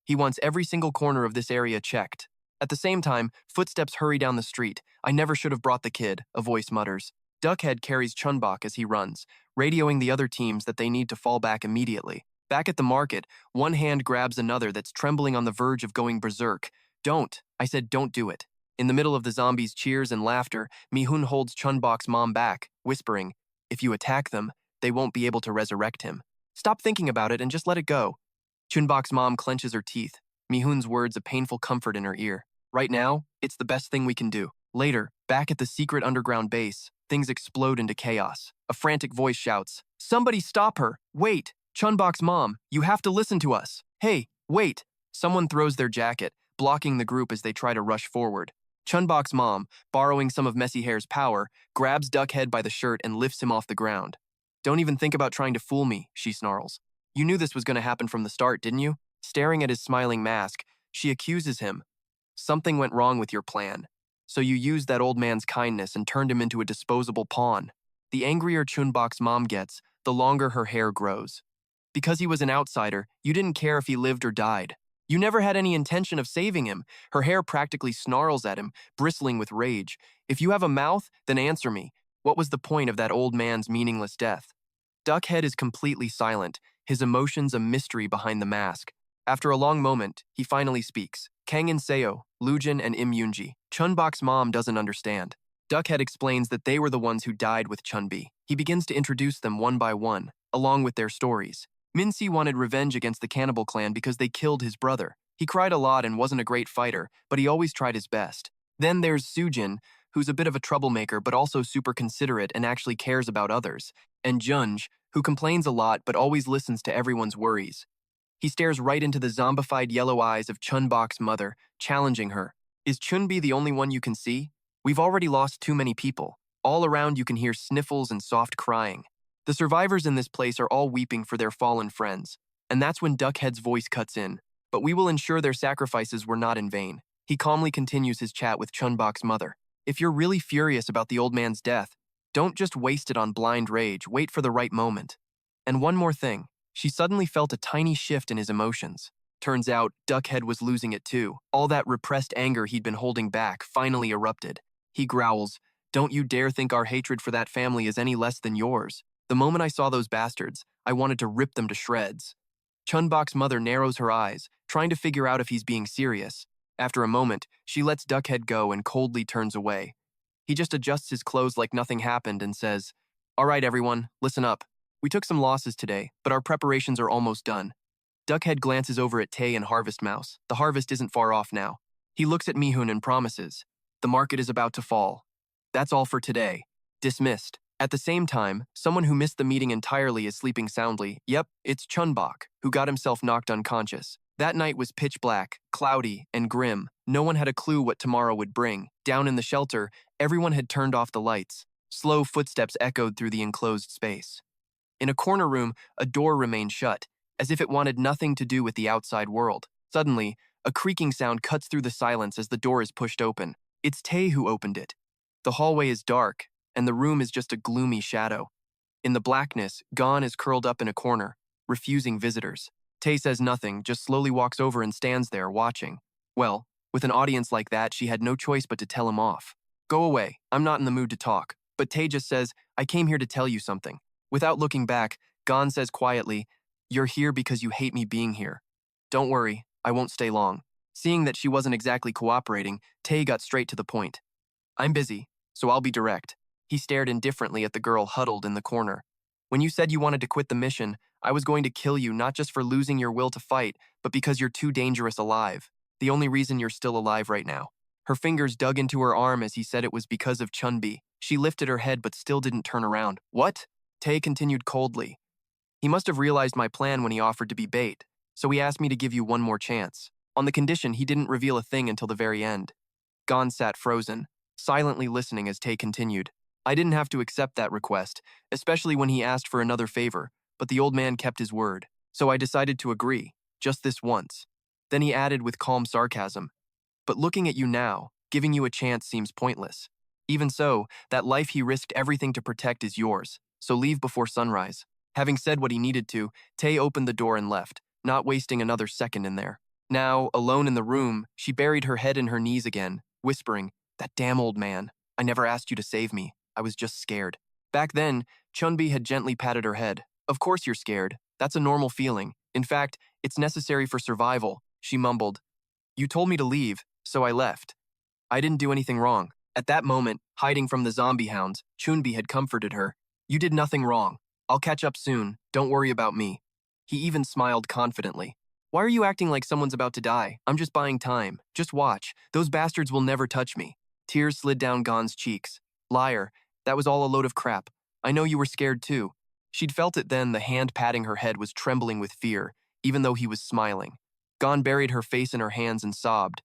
He wants every single corner of this area checked. At the same time, footsteps hurry down the street. "I never should have brought the kid," a voice mutters. Duckhead carries Chun-Bok as he runs, radioing the other teams that they need to fall back immediately. Back at the market, one hand grabs another that's trembling on the verge of going berserk. "Don't," I said, "don't do it." In the middle of the zombies' cheers and laughter, Mi-hun holds Chun-Bok's mom back, whispering, "If you attack them, they won't be able to resurrect him. Stop thinking about it and just let it go." Chun-Bok's mom clenches her teeth, Mi-hun's words a painful comfort in her ear. Right now, it's the best thing we can do. Later, back at the secret underground base, things explode into chaos. A frantic voice shouts, "Somebody stop her! Wait! Chun-Bok's mom, you have to listen to us! Hey, wait!" Someone throws their jacket, blocking the group as they try to rush forward. Chun-Bok's mom, borrowing some of Messy Hair's power, grabs Duckhead by the shirt and lifts him off the ground. "Don't even think about trying to fool me," she snarls. "You knew this was going to happen from the start, didn't you?" Staring at his smiling mask, she accuses him. "Something went wrong with your plan. So you used that old man's kindness and turned him into a disposable pawn." The angrier Chun-Bok's mom gets, the longer her hair grows. "Because he was an outsider, you didn't care if he lived or died. You never had any intention of saving him." Her hair practically snarls at him, bristling with rage. "If you have a mouth, then answer me. What was the point of that old man's meaningless death?" Duckhead is completely silent, his emotions a mystery behind the mask. After a long moment, he finally speaks. Kangin Seo, Lujin, and Im Yoonji. Chun-Bok's mom doesn't understand. Duckhead explains that they were the ones who died with Chun-Bae. He begins to introduce them one by one, along with their stories. Min-si wanted revenge against the cannibal clan because they killed his brother. He cried a lot and wasn't a great fighter, but he always tried his best. Then there's Sujin, who's a bit of a troublemaker but also super considerate and actually cares about others. And Junj, who complains a lot but always listens to everyone's worries. He stares right into the zombified yellow eyes of Chun-Bok's mother, challenging her. "Is Chun-Bae the only one you can see? We've already lost too many people. All around you can hear sniffles and soft crying. The survivors in this place are all weeping for their fallen friends." And that's when Duckhead's voice cuts in. "But we will ensure their sacrifices were not in vain." He calmly continues his chat with Chun-Bok's mother. "If you're really furious about the old man's death, don't just waste it on blind rage, wait for the right moment. And one more thing. She suddenly felt a tiny shift in his emotions. Turns out, Duckhead was losing it too. All that repressed anger he'd been holding back finally erupted. He growls, "Don't you dare think our hatred for that family is any less than yours. The moment I saw those bastards, I wanted to rip them to shreds." Chun-Bok's mother narrows her eyes, trying to figure out if he's being serious. After a moment, she lets Duckhead go and coldly turns away. He just adjusts his clothes like nothing happened and says, "All right, everyone, listen up. We took some losses today, but our preparations are almost done. Duckhead glances over at Tay and Harvest Mouse. The harvest isn't far off now. He looks at Mi-hun and promises, "The market is about to fall. That's all for today. Dismissed." At the same time, someone who missed the meeting entirely is sleeping soundly. Yep, it's Chun-Bok, who got himself knocked unconscious. That night was pitch black, cloudy, and grim. No one had a clue what tomorrow would bring. Down in the shelter, everyone had turned off the lights. Slow footsteps echoed through the enclosed space. In a corner room, a door remained shut, as if it wanted nothing to do with the outside world. Suddenly, a creaking sound cuts through the silence as the door is pushed open. It's Tay who opened it. The hallway is dark, and the room is just a gloomy shadow. In the blackness, Gon is curled up in a corner, refusing visitors. Tay says nothing, just slowly walks over and stands there, watching. Well, with an audience like that, she had no choice but to tell him off. "Go away, I'm not in the mood to talk." But Tay just says, "I came here to tell you something." Without looking back, Gon says quietly, "You're here because you hate me being here. Don't worry, I won't stay long." Seeing that she wasn't exactly cooperating, Tay got straight to the point. "I'm busy, so I'll be direct." He stared indifferently at the girl huddled in the corner. "When you said you wanted to quit the mission, I was going to kill you not just for losing your will to fight, but because you're too dangerous alive. The only reason you're still alive right now." Her fingers dug into her arm as he said it was because of Chun-Bi. She lifted her head but still didn't turn around. "What?" Tay continued coldly. "He must have realized my plan when he offered to be bait, so he asked me to give you one more chance, on the condition he didn't reveal a thing until the very end." Gon sat frozen, silently listening as Tay continued. "I didn't have to accept that request, especially when he asked for another favor, but the old man kept his word, so I decided to agree, just this once." Then he added with calm sarcasm, "But looking at you now, giving you a chance seems pointless. Even so, that life he risked everything to protect is yours, so leave before sunrise." Having said what he needed to, Tay opened the door and left, not wasting another second in there. Now, alone in the room, she buried her head in her knees again, whispering, "That damn old man. I never asked you to save me. I was just scared." Back then, Chun-Bi had gently patted her head. "Of course you're scared. That's a normal feeling. In fact, it's necessary for survival," she mumbled. "You told me to leave, so I left. I didn't do anything wrong." At that moment, hiding from the zombie hounds, Chun-Bi had comforted her. "You did nothing wrong. I'll catch up soon. Don't worry about me." He even smiled confidently. "Why are you acting like someone's about to die? I'm just buying time. Just watch. Those bastards will never touch me." Tears slid down Gon's cheeks. "Liar. That was all a load of crap. I know you were scared too." She'd felt it then. The hand patting her head was trembling with fear, even though he was smiling. Gon buried her face in her hands and sobbed.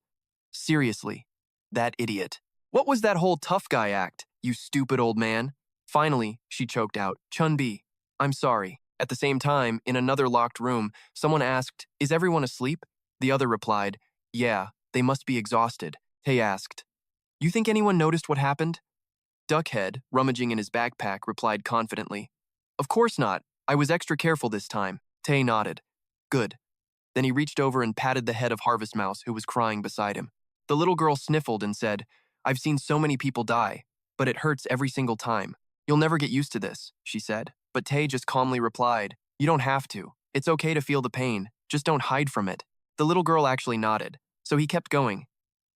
"Seriously, that idiot. What was that whole tough guy act, you stupid old man?" Finally, she choked out, "Chun-Bi, I'm sorry." At the same time, in another locked room, someone asked, "Is everyone asleep?" The other replied, "Yeah, they must be exhausted." Tay asked, "You think anyone noticed what happened?" Duckhead, rummaging in his backpack, replied confidently, "Of course not. I was extra careful this time." Tay nodded. "Good." Then he reached over and patted the head of Harvest Mouse, who was crying beside him. The little girl sniffled and said, "I've seen so many people die, but it hurts every single time. You'll never get used to this," she said. But Tay just calmly replied, "You don't have to. It's okay to feel the pain. Just don't hide from it." The little girl actually nodded, so he kept going.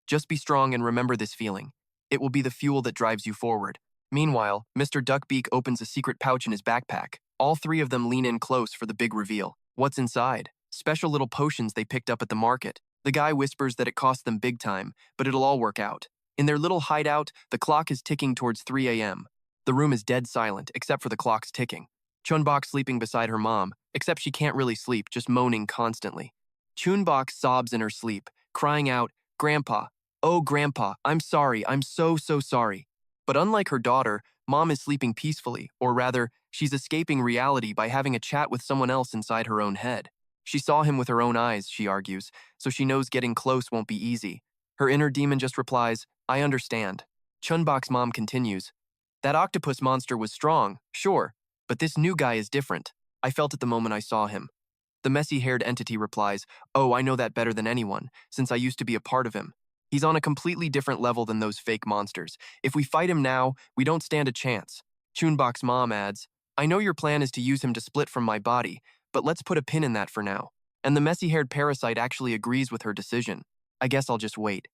"Just be strong and remember this feeling. It will be the fuel that drives you forward." Meanwhile, Mr. Duckbeak opens a secret pouch in his backpack. All three of them lean in close for the big reveal. What's inside? Special little potions they picked up at the market. The guy whispers that it cost them big time, but it'll all work out. In their little hideout, the clock is ticking towards 3 a.m. The room is dead silent, except for the clock's ticking. Chun-Bok sleeping beside her mom, except she can't really sleep, just moaning constantly. Chun-Bok sobs in her sleep, crying out, "Grandpa, oh Grandpa, I'm sorry, I'm so sorry." But unlike her daughter, Mom is sleeping peacefully, or rather, she's escaping reality by having a chat with someone else inside her own head. She saw him with her own eyes, she argues, so she knows getting close won't be easy. Her inner demon just replies, "I understand." Chun-Bok's mom continues, "That octopus monster was strong, sure, but this new guy is different. I felt it the moment I saw him." The messy-haired entity replies, "Oh, I know that better than anyone, since I used to be a part of him. He's on a completely different level than those fake monsters. If we fight him now, we don't stand a chance." Chun-Bok's mom adds, "I know your plan is to use him to split from my body, but let's put a pin in that for now." And the messy-haired parasite actually agrees with her decision. "I guess I'll just wait.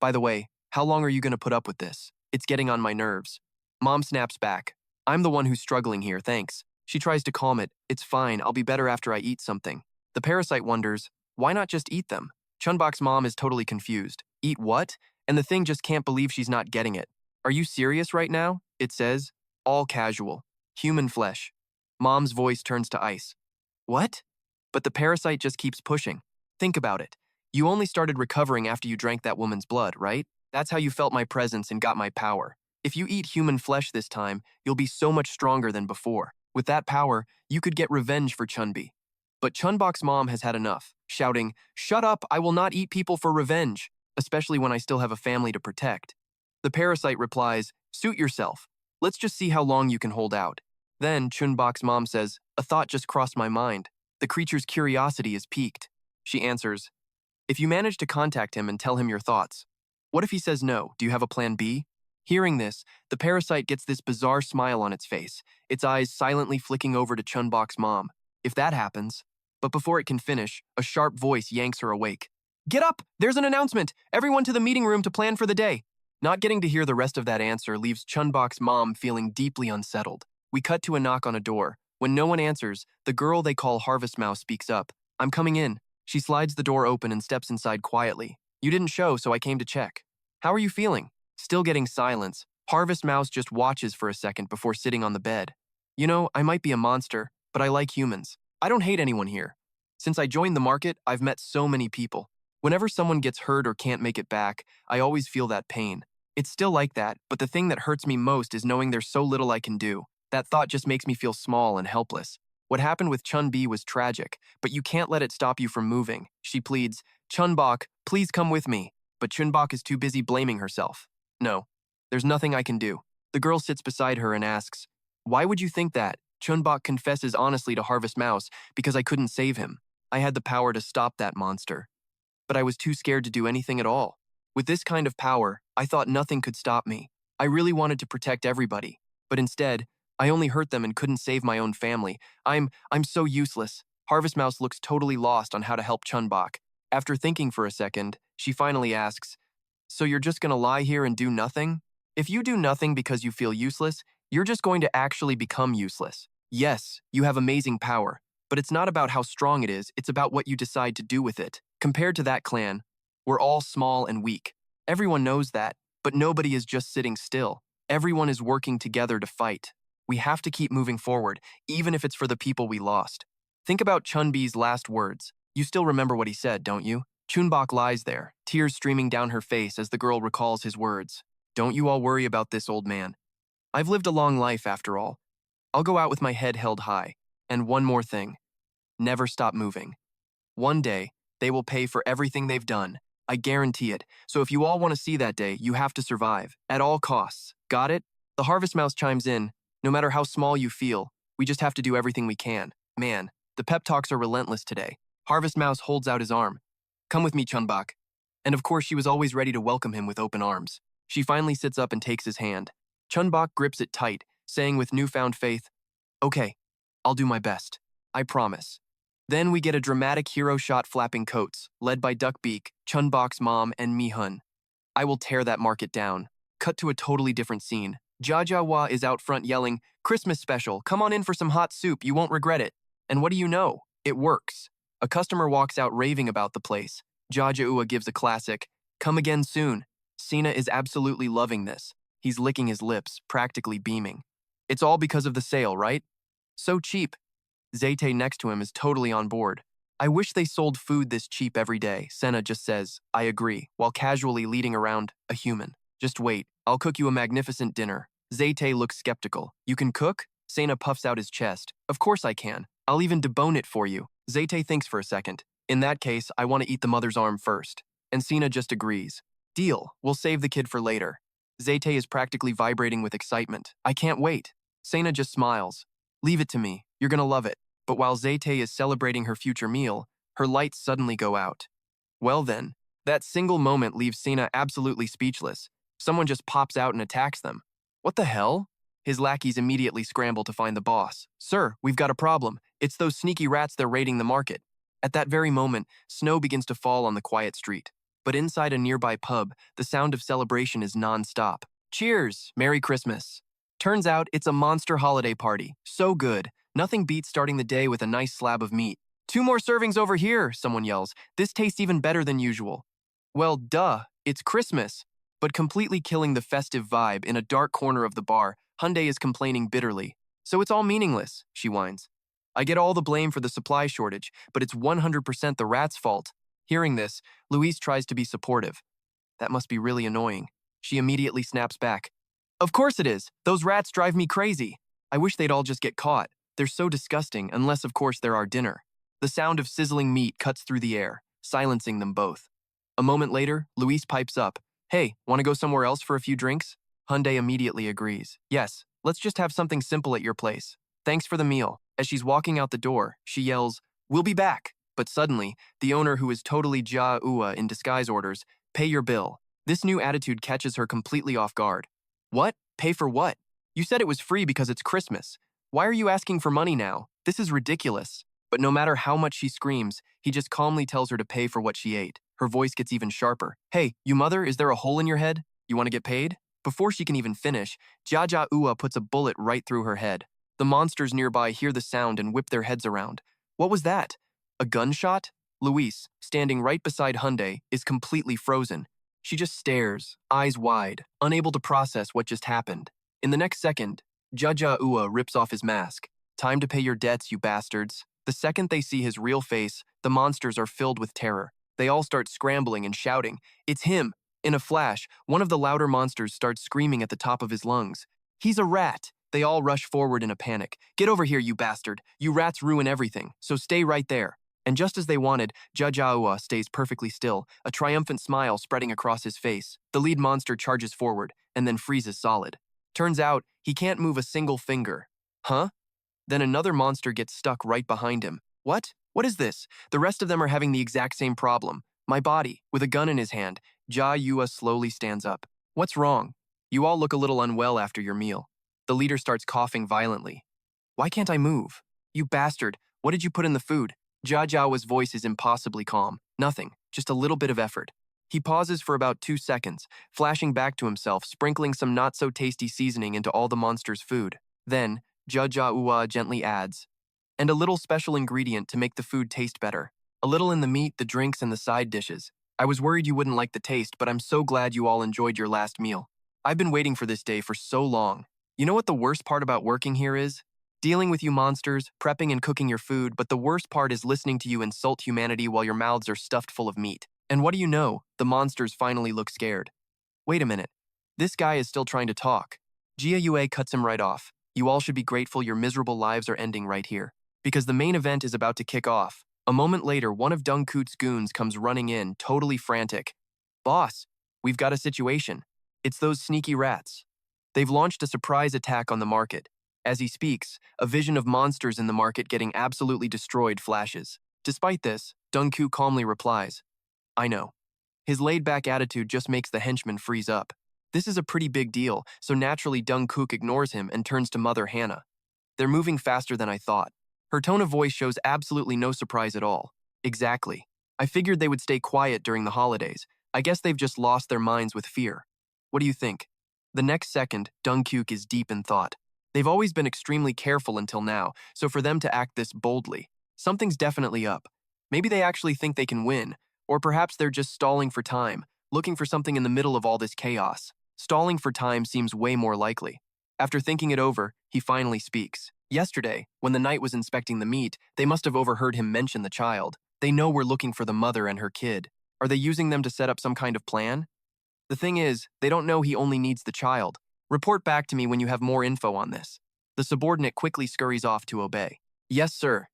By the way, how long are you going to put up with this? It's getting on my nerves." Mom snaps back, "I'm the one who's struggling here, thanks." She tries to calm it. "It's fine, I'll be better after I eat something." The parasite wonders, why not just eat them? Chun-Bok's mom is totally confused. Eat what? And the thing just can't believe she's not getting it. Are you serious right now? It says, all casual. Human flesh. Mom's voice turns to ice. What? But the parasite just keeps pushing. Think about it. You only started recovering after you drank that woman's blood, right? That's how you felt my presence and got my power. If you eat human flesh this time, you'll be so much stronger than before. With that power, you could get revenge for Chun-Bi. But Chun-Bok's mom has had enough, shouting, "Shut up, I will not eat people for revenge, especially when I still have a family to protect." The parasite replies, "Suit yourself. Let's just see how long you can hold out." Then Chun-Bok's mom says, "A thought just crossed my mind. The creature's curiosity is piqued." She answers, "If you manage to contact him and tell him your thoughts, what if he says no? Do you have a plan B?" Hearing this, the parasite gets this bizarre smile on its face, its eyes silently flicking over to Chun-Bok's mom. If that happens. But before it can finish, a sharp voice yanks her awake. "Get up! There's an announcement! Everyone to the meeting room to plan for the day!" Not getting to hear the rest of that answer leaves Chun-Bok's mom feeling deeply unsettled. We cut to a knock on a door. When no one answers, the girl they call Harvest Mouse speaks up. "I'm coming in." She slides the door open and steps inside quietly. "You didn't show, so I came to check. How are you feeling?" Still getting silence, Harvest Mouse just watches for a second before sitting on the bed. "You know, I might be a monster, but I like humans. I don't hate anyone here. Since I joined the market, I've met so many people. Whenever someone gets hurt or can't make it back, I always feel that pain. It's still like that, but the thing that hurts me most is knowing there's so little I can do. That thought just makes me feel small and helpless. What happened with Chun-Bi was tragic, but you can't let it stop you from moving." She pleads, "Chun-Bok, please come with me." But Chun-Bok is too busy blaming herself. "No, there's nothing I can do." The girl sits beside her and asks, "Why would you think that?" Chun-Bok confesses honestly to Harvest Mouse, "Because I couldn't save him. I had the power to stop that monster. But I was too scared to do anything at all. With this kind of power, I thought nothing could stop me. I really wanted to protect everybody. But instead, I only hurt them and couldn't save my own family. I'm so useless." Harvest Mouse looks totally lost on how to help Chun-Bok. After thinking for a second, she finally asks, "So you're just gonna lie here and do nothing? If you do nothing because you feel useless, you're just going to actually become useless. Yes, you have amazing power, but it's not about how strong it is, it's about what you decide to do with it. Compared to that clan, we're all small and weak. Everyone knows that, but nobody is just sitting still. Everyone is working together to fight. We have to keep moving forward, even if it's for the people we lost." Think about Chun-Bi's last words. You still remember what he said, don't you? Chun-Bok lies there, tears streaming down her face as the girl recalls his words. "Don't you all worry about this, old man. I've lived a long life after all. I'll go out with my head held high. And one more thing. Never stop moving. One day, they will pay for everything they've done. I guarantee it. So if you all want to see that day, you have to survive. At all costs. Got it?" The Harvest Mouse chimes in. "No matter how small you feel, we just have to do everything we can." Man, the pep talks are relentless today. Harvest Mouse holds out his arm. "Come with me, Chun-Bok." And of course, she was always ready to welcome him with open arms. She finally sits up and takes his hand. Chun-Bok grips it tight, saying with newfound faith, "Okay, I'll do my best. I promise." Then we get a dramatic hero shot flapping coats, led by Duckbeak, Chun-Bok's mom, and Mi-hun. I will tear that market down. Cut to a totally different scene. Jajawa is out front yelling, "Christmas special, come on in for some hot soup, you won't regret it." And what do you know? It works. A customer walks out raving about the place. Jajawa gives a classic, "Come again soon." Sina is absolutely loving this. He's licking his lips, practically beaming. It's all because of the sale, right? So cheap. Zayte next to him is totally on board. "I wish they sold food this cheap every day." Senna just says, "I agree," while casually leading around a human. "Just wait, I'll cook you a magnificent dinner." Zayte looks skeptical. "You can cook?" Sena puffs out his chest. "Of course I can. I'll even debone it for you." Zayte thinks for a second. "In that case, I want to eat the mother's arm first." And Sena just agrees. "Deal, we'll save the kid for later." Zayte is practically vibrating with excitement. "I can't wait." Sena just smiles. "Leave it to me, you're gonna love it." But while Zayte is celebrating her future meal, her lights suddenly go out. Well then, that single moment leaves Sena absolutely speechless. Someone just pops out and attacks them. What the hell? His lackeys immediately scramble to find the boss. "Sir, we've got a problem. It's those sneaky rats they're raiding the market." At that very moment, snow begins to fall on the quiet street. But inside a nearby pub, the sound of celebration is non-stop. "Cheers! Merry Christmas!" Turns out it's a monster holiday party. So good. Nothing beats starting the day with a nice slab of meat. 2 more servings over here, someone yells. This tastes even better than usual. Well, duh, it's Christmas. But completely killing the festive vibe in a dark corner of the bar, Hyundai is complaining bitterly. So it's all meaningless, she whines. I get all the blame for the supply shortage, but it's 100% the rat's fault. Hearing this, Louise tries to be supportive. That must be really annoying. She immediately snaps back. Of course it is. Those rats drive me crazy. I wish they'd all just get caught. They're so disgusting, unless of course they're our dinner. The sound of sizzling meat cuts through the air, silencing them both. A moment later, Louise pipes up. Hey, want to go somewhere else for a few drinks? Hyundai immediately agrees. Yes, let's just have something simple at your place. Thanks for the meal. As she's walking out the door, she yells, We'll be back. But suddenly, the owner, who is totally ja-ua in disguise, orders, Pay your bill. This new attitude catches her completely off guard. What? Pay for what? You said it was free because it's Christmas. Why are you asking for money now? This is ridiculous. But no matter how much she screams, he just calmly tells her to pay for what she ate. Her voice gets even sharper. Hey, you mother, is there a hole in your head? You want to get paid? Before she can even finish, Ja-ua puts a bullet right through her head. The monsters nearby hear the sound and whip their heads around. What was that? A gunshot? Luis, standing right beside Hyundai, is completely frozen. She just stares, eyes wide, unable to process what just happened. In the next second, Ja-ua rips off his mask. Time to pay your debts, you bastards. The second they see his real face, the monsters are filled with terror. They all start scrambling and shouting, It's him! In a flash, one of the louder monsters starts screaming at the top of his lungs. He's a rat! They all rush forward in a panic. Get over here, you bastard! You rats ruin everything, so stay right there. And just as they wanted, Ja-ua stays perfectly still, a triumphant smile spreading across his face. The lead monster charges forward, and then freezes solid. Turns out, he can't move a single finger. Huh? Then another monster gets stuck right behind him. What? What is this? The rest of them are having the exact same problem. My body, with a gun in his hand, Ja-ua slowly stands up. What's wrong? You all look a little unwell after your meal. The leader starts coughing violently. Why can't I move? You bastard, what did you put in the food? Ja-ua's voice is impossibly calm. Nothing, just a little bit of effort. He pauses for about 2 seconds, flashing back to himself, sprinkling some not-so-tasty seasoning into all the monsters' food. Then, Ja-ua gently adds, and a little special ingredient to make the food taste better. A little in the meat, the drinks, and the side dishes. I was worried you wouldn't like the taste, but I'm so glad you all enjoyed your last meal. I've been waiting for this day for so long. You know what the worst part about working here is? Dealing with you monsters, prepping and cooking your food, but the worst part is listening to you insult humanity while your mouths are stuffed full of meat. And what do you know? The monsters finally look scared. Wait a minute. This guy is still trying to talk. Ja-ua cuts him right off. You all should be grateful your miserable lives are ending right here. Because the main event is about to kick off. A moment later, one of Dungkook's goons comes running in, totally frantic. Boss, we've got a situation. It's those sneaky rats. They've launched a surprise attack on the market. As he speaks, a vision of monsters in the market getting absolutely destroyed flashes. Despite this, Dungkook calmly replies, I know. His laid-back attitude just makes the henchman freeze up. This is a pretty big deal, so naturally Dungkook ignores him and turns to Mother Hannah. They're moving faster than I thought. Her tone of voice shows absolutely no surprise at all. Exactly. I figured they would stay quiet during the holidays. I guess they've just lost their minds with fear. What do you think? The next second, Dungkook is deep in thought. They've always been extremely careful until now, so for them to act this boldly, something's definitely up. Maybe they actually think they can win, or perhaps they're just stalling for time, looking for something in the middle of all this chaos. Stalling for time seems way more likely. After thinking it over, he finally speaks. Yesterday, when the knight was inspecting the meat, they must have overheard him mention the child. They know we're looking for the mother and her kid. Are they using them to set up some kind of plan? The thing is, they don't know he only needs the child. Report back to me when you have more info on this. The subordinate quickly scurries off to obey. Yes, sir.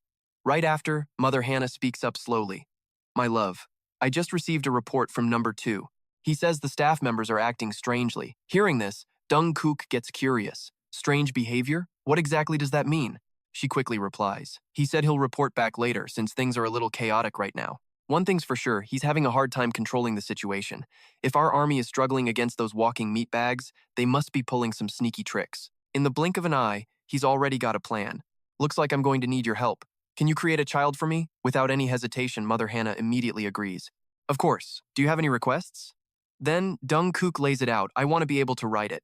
Right after, Mother Hannah speaks up slowly. My love, I just received a report from number 2. He says the staff members are acting strangely. Hearing this, Dungkook gets curious. Strange behavior? What exactly does that mean? She quickly replies. He said he'll report back later since things are a little chaotic right now. One thing's for sure, he's having a hard time controlling the situation. If our army is struggling against those walking meat bags, they must be pulling some sneaky tricks. In the blink of an eye, he's already got a plan. Looks like I'm going to need your help. Can you create a child for me? Without any hesitation, Mother Hannah immediately agrees. Of course. Do you have any requests? Then, Dungkook lays it out. I want to be able to write it.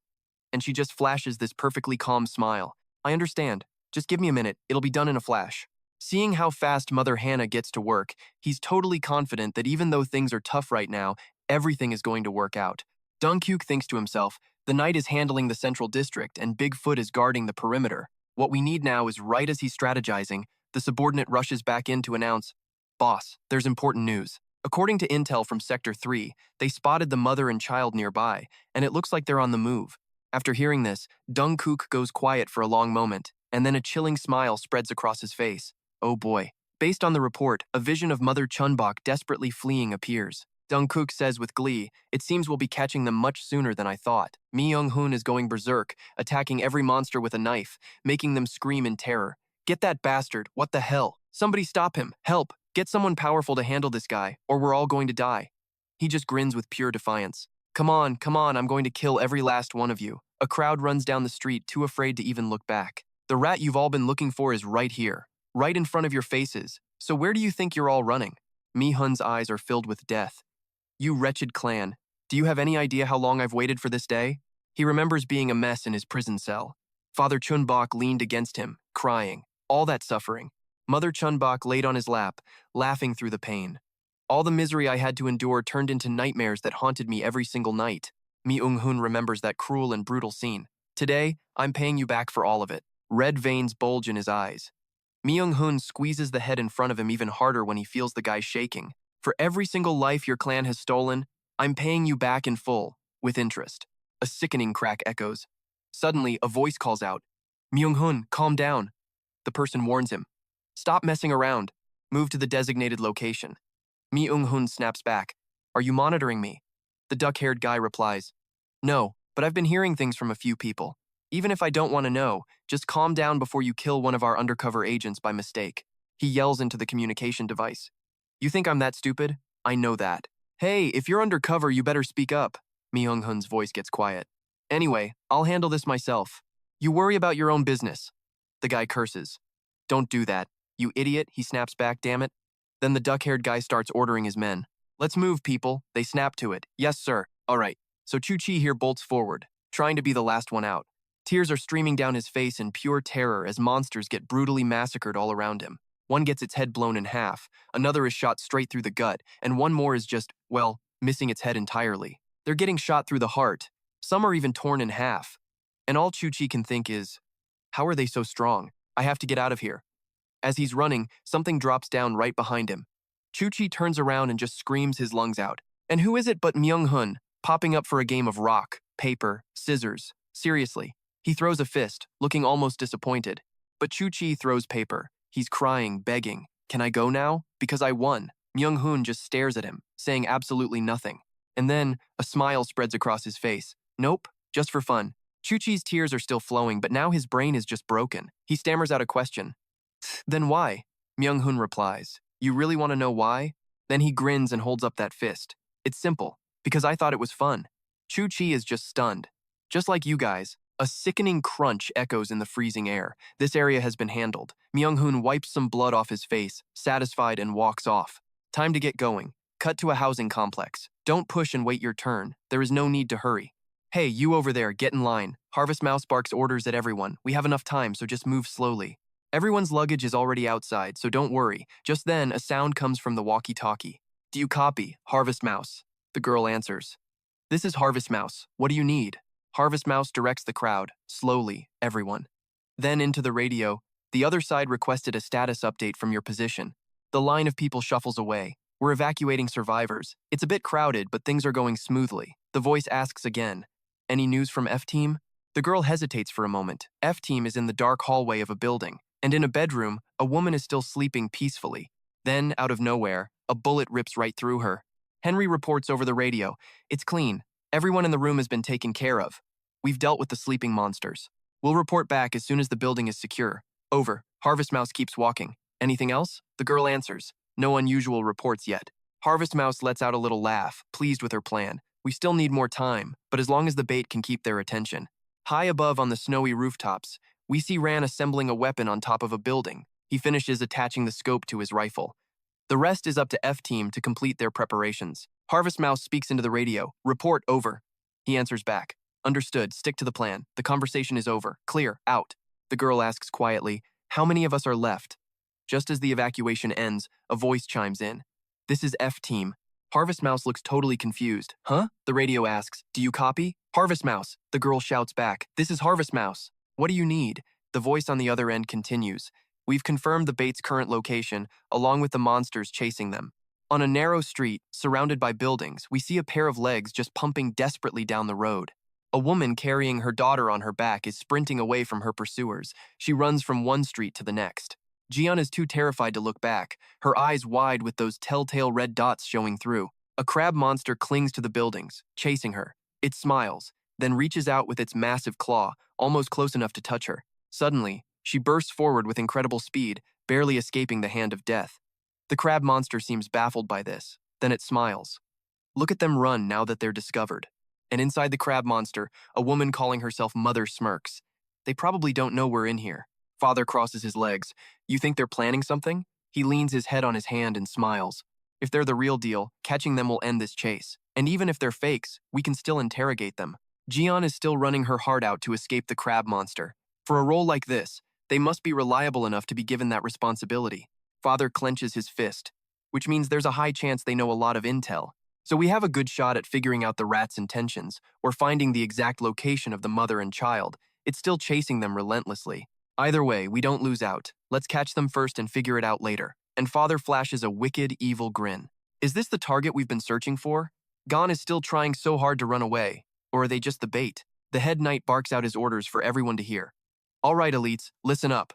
And she just flashes this perfectly calm smile. I understand. Just give me a minute. It'll be done in a flash. Seeing how fast Mother Hannah gets to work, he's totally confident that even though things are tough right now, everything is going to work out. Dung thinks to himself, the knight is handling the central district and Bigfoot is guarding the perimeter. What we need now is right as he's strategizing, the subordinate rushes back in to announce, "Boss, there's important news." According to intel from Sector 3, they spotted the mother and child nearby, and it looks like they're on the move. After hearing this, Dung goes quiet for a long moment, and then a chilling smile spreads across his face. Oh boy. Based on the report, a vision of Mother Chun-Bok desperately fleeing appears. Dung says with glee, "It seems we'll be catching them much sooner than I thought." Mi-hun is going berserk, attacking every monster with a knife, making them scream in terror. "Get that bastard, what the hell? Somebody stop him, help! Get someone powerful to handle this guy, or we're all going to die." He just grins with pure defiance. Come on, I'm going to kill every last one of you." A crowd runs down the street, too afraid to even look back. "The rat you've all been looking for is right here, right in front of your faces. So where do you think you're all running?" Mi-hun's eyes are filled with death. "You wretched clan, do you have any idea how long I've waited for this day?" He remembers being a mess in his prison cell. Father Chun-Bok leaned against him, crying. All that suffering. Mother Chun-Bok laid on his lap, laughing through the pain. "All the misery I had to endure turned into nightmares that haunted me every single night." Mi-hun remembers that cruel and brutal scene. "Today, I'm paying you back for all of it." Red veins bulge in his eyes. Mi-hun squeezes the head in front of him even harder when he feels the guy shaking. "For every single life your clan has stolen, I'm paying you back in full, with interest." A sickening crack echoes. Suddenly, a voice calls out, "Mi-hun, calm down." The person warns him, "Stop messing around. Move to the designated location." Mi-hun snaps back, "Are you monitoring me?" The duck-haired guy replies, "No, but I've been hearing things from a few people. Even if I don't want to know, just calm down before you kill one of our undercover agents by mistake." He yells into the communication device. "You think I'm that stupid? I know that. Hey, if you're undercover, you better speak up." Mi-hun's voice gets quiet. "Anyway, I'll handle this myself. You worry about your own business." The guy curses. "Don't do that. You idiot," he snaps back, "damn it." Then the duck-haired guy starts ordering his men. "Let's move, people." They snap to it. "Yes, sir." "All right." So Chu-Chi here bolts forward, trying to be the last one out. Tears are streaming down his face in pure terror as monsters get brutally massacred all around him. One gets its head blown in half, another is shot straight through the gut, and one more is just, well, missing its head entirely. They're getting shot through the heart. Some are even torn in half. And all Chu-Chi can think is, how are they so strong? I have to get out of here. As he's running, something drops down right behind him. Chu-Chi turns around and just screams his lungs out. And who is it but Mi-hun, popping up for a game of rock, paper, scissors? Seriously. He throws a fist, looking almost disappointed. But Chu-Chi throws paper. He's crying, begging, "Can I go now? Because I won." Mi-hun just stares at him, saying absolutely nothing. And then, a smile spreads across his face. "Nope, just for fun." Chu-Chi's tears are still flowing, but now his brain is just broken. He stammers out a question. "Then why?" Mi-hun replies, "You really want to know why?" Then he grins and holds up that fist. "It's simple, because I thought it was fun." Chu-Chi is just stunned. Just like you guys, a sickening crunch echoes in the freezing air. This area has been handled. Mi-hun wipes some blood off his face, satisfied, and walks off. Time to get going. Cut to a housing complex. Don't push and wait your turn. There is no need to hurry. "Hey, you over there, get in line." Harvest Mouse barks orders at everyone. "We have enough time, so just move slowly." Everyone's luggage is already outside, so don't worry. Just then, a sound comes from the walkie-talkie. "Do you copy, Harvest Mouse?" The girl answers. "This is Harvest Mouse. What do you need?" Harvest Mouse directs the crowd, slowly, everyone. Then into the radio, "The other side requested a status update from your position." The line of people shuffles away. "We're evacuating survivors. It's a bit crowded, but things are going smoothly." The voice asks again, "Any news from F-Team?" The girl hesitates for a moment. F-Team is in the dark hallway of a building, and in a bedroom, a woman is still sleeping peacefully. Then, out of nowhere, a bullet rips right through her. Henry reports over the radio, "It's clean. Everyone in the room has been taken care of. We've dealt with the sleeping monsters. We'll report back as soon as the building is secure. Over." Harvest Mouse keeps walking. "Anything else?" The girl answers. "No unusual reports yet." Harvest Mouse lets out a little laugh, pleased with her plan. "We still need more time, but as long as the bait can keep their attention." High above on the snowy rooftops, we see Ran assembling a weapon on top of a building. He finishes attaching the scope to his rifle. The rest is up to F-Team to complete their preparations. Harvest Mouse speaks into the radio. "Report, over." He answers back. "Understood, stick to the plan. The conversation is over. Clear, out." The girl asks quietly, "How many of us are left?" Just as the evacuation ends, a voice chimes in. This is F-Team. Harvest Mouse looks totally confused. Huh? The radio asks, do you copy? Harvest Mouse. The girl shouts back, this is Harvest Mouse. What do you need? The voice on the other end continues. We've confirmed the bait's current location, along with the monsters chasing them. On a narrow street, surrounded by buildings, we see a pair of legs just pumping desperately down the road. A woman carrying her daughter on her back is sprinting away from her pursuers. She runs from one street to the next. Jian is too terrified to look back, her eyes wide with those telltale red dots showing through. A crab monster clings to the buildings, chasing her. It smiles, then reaches out with its massive claw, almost close enough to touch her. Suddenly, she bursts forward with incredible speed, barely escaping the hand of death. The crab monster seems baffled by this, then it smiles. Look at them run now that they're discovered. And inside the crab monster, a woman calling herself Mother smirks. They probably don't know we're in here. Father crosses his legs. You think they're planning something? He leans his head on his hand and smiles. If they're the real deal, catching them will end this chase. And even if they're fakes, we can still interrogate them. Jian is still running her heart out to escape the crab monster. For a role like this, they must be reliable enough to be given that responsibility. Father clenches his fist, which means there's a high chance they know a lot of intel. So we have a good shot at figuring out the rat's intentions, or finding the exact location of the mother and child. It's still chasing them relentlessly. Either way, we don't lose out. Let's catch them first and figure it out later. And Father flashes a wicked, evil grin. Is this the target we've been searching for? Gon is still trying so hard to run away. Or are they just the bait? The head knight barks out his orders for everyone to hear. All right, elites, listen up.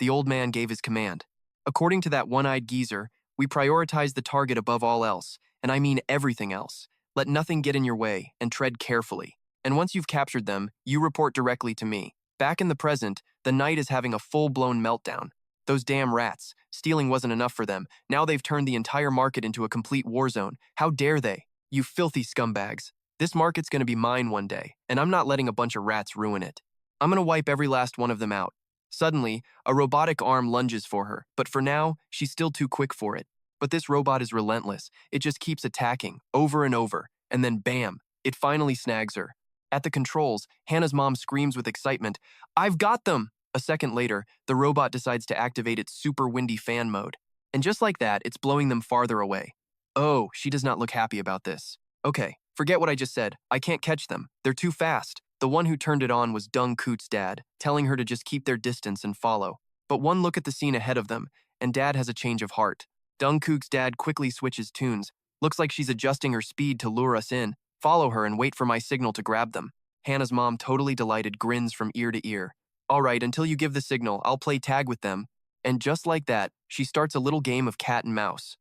The old man gave his command. According to that one-eyed geezer, we prioritize the target above all else, and I mean everything else. Let nothing get in your way, and tread carefully. And once you've captured them, you report directly to me. Back in the present, the knight is having a full-blown meltdown. Those damn rats. Stealing wasn't enough for them. Now they've turned the entire market into a complete war zone. How dare they? You filthy scumbags. This market's gonna be mine one day, and I'm not letting a bunch of rats ruin it. I'm gonna wipe every last one of them out. Suddenly, a robotic arm lunges for her, but for now, she's still too quick for it. But this robot is relentless. It just keeps attacking, over and over, and then bam, it finally snags her. At the controls, Hannah's mom screams with excitement, I've got them! A second later, the robot decides to activate its super windy fan mode. And just like that, it's blowing them farther away. Oh, she does not look happy about this. Okay, forget what I just said. I can't catch them. They're too fast. The one who turned it on was Dung-kook's dad, telling her to just keep their distance and follow. But one look at the scene ahead of them, and Dad has a change of heart. Dung-kook's dad quickly switches tunes. Looks like she's adjusting her speed to lure us in. Follow her and wait for my signal to grab them. Hannah's mom, totally delighted, grins from ear to ear. All right, until you give the signal, I'll play tag with them. And just like that, she starts a little game of cat and mouse.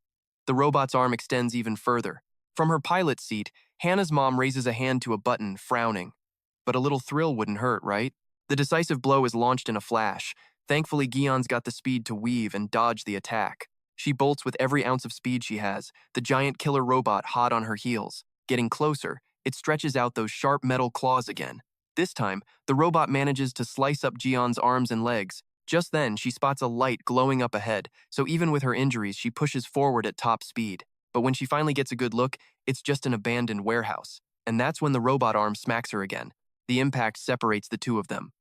The robot's arm extends even further. From her pilot's seat, Hannah's mom raises a hand to a button, frowning. But a little thrill wouldn't hurt, right? The decisive blow is launched in a flash. Thankfully, Gion's got the speed to weave and dodge the attack. She bolts with every ounce of speed she has, the giant killer robot hot on her heels. Getting closer, it stretches out those sharp metal claws again. This time, the robot manages to slice up Gion's arms and legs. Just then, she spots a light glowing up ahead, so even with her injuries, she pushes forward at top speed. But when she finally gets a good look, it's just an abandoned warehouse. And that's when the robot arm smacks her again. The impact separates the two of them.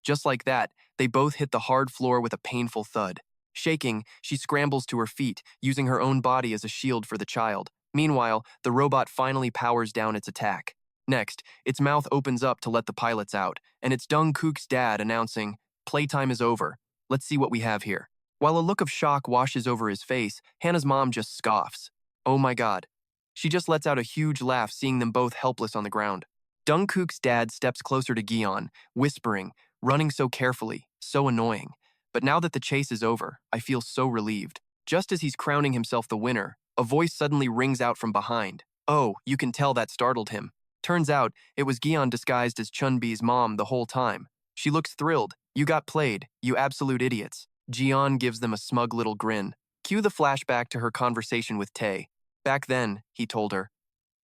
Just like that, they both hit the hard floor with a painful thud. Shaking, she scrambles to her feet, using her own body as a shield for the child. Meanwhile, the robot finally powers down its attack. Next, its mouth opens up to let the pilots out, and it's Dung-kook's dad announcing, "Playtime is over. Let's see what we have here." While a look of shock washes over his face, Hannah's mom just scoffs. Oh my god. She just lets out a huge laugh seeing them both helpless on the ground. Dung-kook's dad steps closer to Gion, whispering, running so carefully, so annoying. But now that the chase is over, I feel so relieved. Just as he's crowning himself the winner, a voice suddenly rings out from behind. Oh, you can tell that startled him. Turns out, it was Gion disguised as Chun-Bi's mom the whole time. She looks thrilled. You got played, you absolute idiots. Gion gives them a smug little grin. Cue the flashback to her conversation with Tae. Back then, he told her,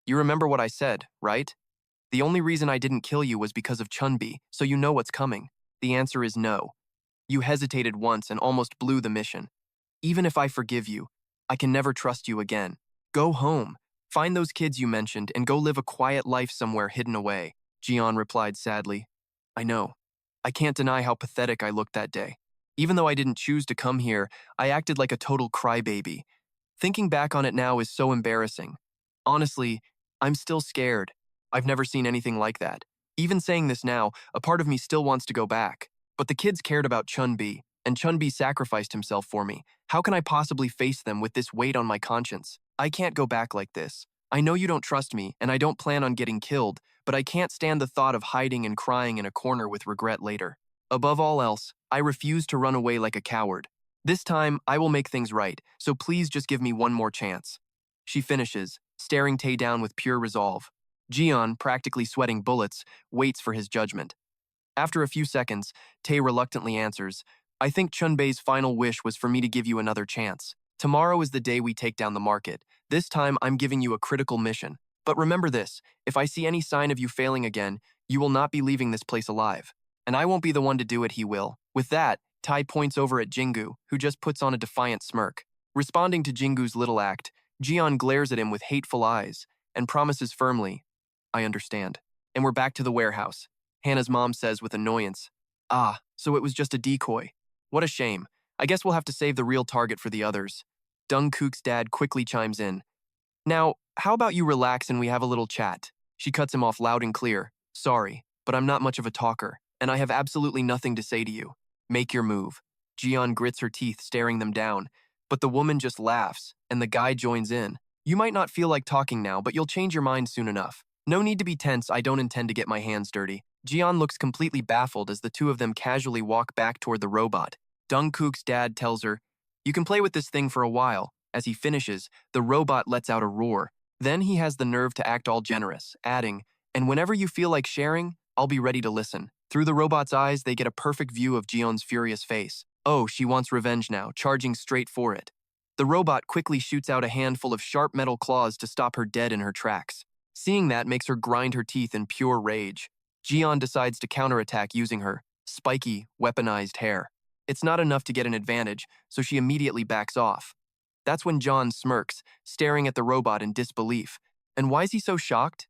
you remember what I said, right? The only reason I didn't kill you was because of Chun-Bi, so you know what's coming. The answer is no. You hesitated once and almost blew the mission. Even if I forgive you, I can never trust you again. Go home. Find those kids you mentioned and go live a quiet life somewhere hidden away. Gion replied sadly. I know. I can't deny how pathetic I looked that day. Even though I didn't choose to come here, I acted like a total crybaby. Thinking back on it now is so embarrassing. Honestly, I'm still scared. I've never seen anything like that. Even saying this now, a part of me still wants to go back. But the kids cared about Chun-Bi, and Chun-Bi sacrificed himself for me. How can I possibly face them with this weight on my conscience? I can't go back like this. I know you don't trust me, and I don't plan on getting killed, but I can't stand the thought of hiding and crying in a corner with regret later. Above all else, I refuse to run away like a coward. This time, I will make things right, so please just give me one more chance. She finishes, staring Tae down with pure resolve. Jian, practically sweating bullets, waits for his judgment. After a few seconds, Tae reluctantly answers, I think Chun-Bei's final wish was for me to give you another chance. Tomorrow is the day we take down the market. This time, I'm giving you a critical mission. But remember this, if I see any sign of you failing again, you will not be leaving this place alive. And I won't be the one to do it, he will. With that, Tai points over at Jingu, who just puts on a defiant smirk. Responding to Jingu's little act, Jian glares at him with hateful eyes and promises firmly, I understand. And we're back to the warehouse. Hannah's mom says with annoyance, Ah, so it was just a decoy. What a shame. I guess we'll have to save the real target for the others. Dung Kook's dad quickly chimes in. Now, how about you relax and we have a little chat? She cuts him off loud and clear. Sorry, but I'm not much of a talker, and I have absolutely nothing to say to you. Make your move. Jian grits her teeth, staring them down, but the woman just laughs, and the guy joins in. You might not feel like talking now, but you'll change your mind soon enough. No need to be tense, I don't intend to get my hands dirty. Jian looks completely baffled as the two of them casually walk back toward the robot. Dung Kook's dad tells her, You can play with this thing for a while. As he finishes, the robot lets out a roar. Then he has the nerve to act all generous, adding, And whenever you feel like sharing, I'll be ready to listen. Through the robot's eyes, they get a perfect view of Jion's furious face. Oh, she wants revenge now, charging straight for it. The robot quickly shoots out a handful of sharp metal claws to stop her dead in her tracks. Seeing that makes her grind her teeth in pure rage. Jion decides to counterattack using her spiky, weaponized hair. It's not enough to get an advantage, so she immediately backs off. That's when John smirks, staring at the robot in disbelief. And why is he so shocked?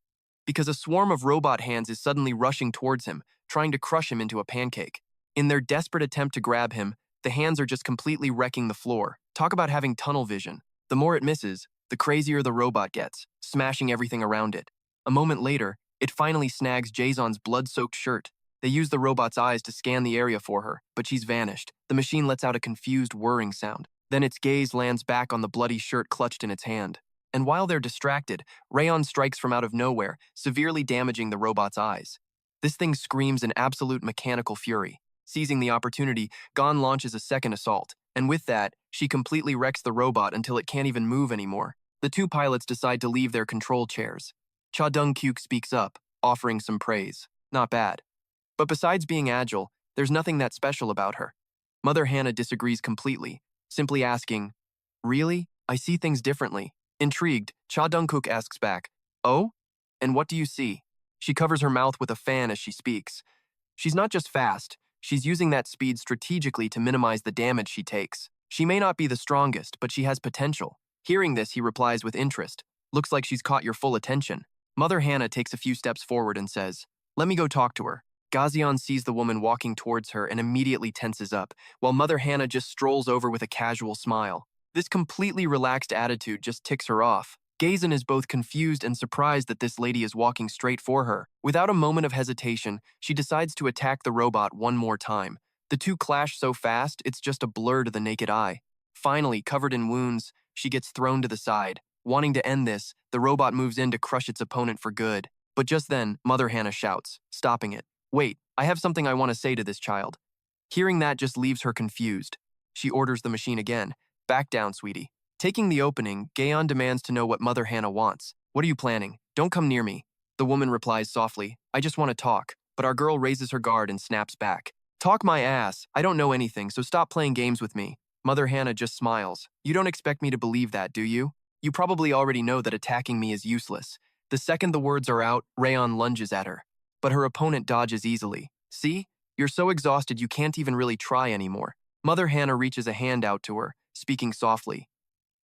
Because a swarm of robot hands is suddenly rushing towards him, trying to crush him into a pancake. In their desperate attempt to grab him, the hands are just completely wrecking the floor. Talk about having tunnel vision. The more it misses, the crazier the robot gets, smashing everything around it. A moment later, it finally snags Jason's blood-soaked shirt. They use the robot's eyes to scan the area for her, but she's vanished. The machine lets out a confused whirring sound. Then its gaze lands back on the bloody shirt clutched in its hand. And while they're distracted, Rayon strikes from out of nowhere, severely damaging the robot's eyes. This thing screams in absolute mechanical fury. Seizing the opportunity, Gon launches a second assault, and with that, she completely wrecks the robot until it can't even move anymore. The two pilots decide to leave their control chairs. Cha Dung-kyuk speaks up, offering some praise. Not bad. But besides being agile, there's nothing that special about her. Mother Hannah disagrees completely, simply asking, Really? I see things differently. Intrigued, Cha Dung-kook asks back, Oh? And what do you see? She covers her mouth with a fan as she speaks. She's not just fast, she's using that speed strategically to minimize the damage she takes. She may not be the strongest, but she has potential. Hearing this, he replies with interest. Looks like she's caught your full attention. Mother Hannah takes a few steps forward and says, Let me go talk to her. Gazion sees the woman walking towards her and immediately tenses up, while Mother Hannah just strolls over with a casual smile. This completely relaxed attitude just ticks her off. Gazin is both confused and surprised that this lady is walking straight for her. Without a moment of hesitation, she decides to attack the robot one more time. The two clash so fast, it's just a blur to the naked eye. Finally, covered in wounds, she gets thrown to the side. Wanting to end this, the robot moves in to crush its opponent for good. But just then, Mother Hannah shouts, stopping it. Wait, I have something I want to say to this child. Hearing that just leaves her confused. She orders the machine again. Back down, sweetie. Taking the opening, Gaon demands to know what Mother Hannah wants. What are you planning? Don't come near me. The woman replies softly, I just want to talk. But our girl raises her guard and snaps back. Talk my ass. I don't know anything, so stop playing games with me. Mother Hannah just smiles. You don't expect me to believe that, do you? You probably already know that attacking me is useless. The second the words are out, Rayon lunges at her. But her opponent dodges easily. See? You're so exhausted you can't even really try anymore. Mother Hannah reaches a hand out to her, speaking softly.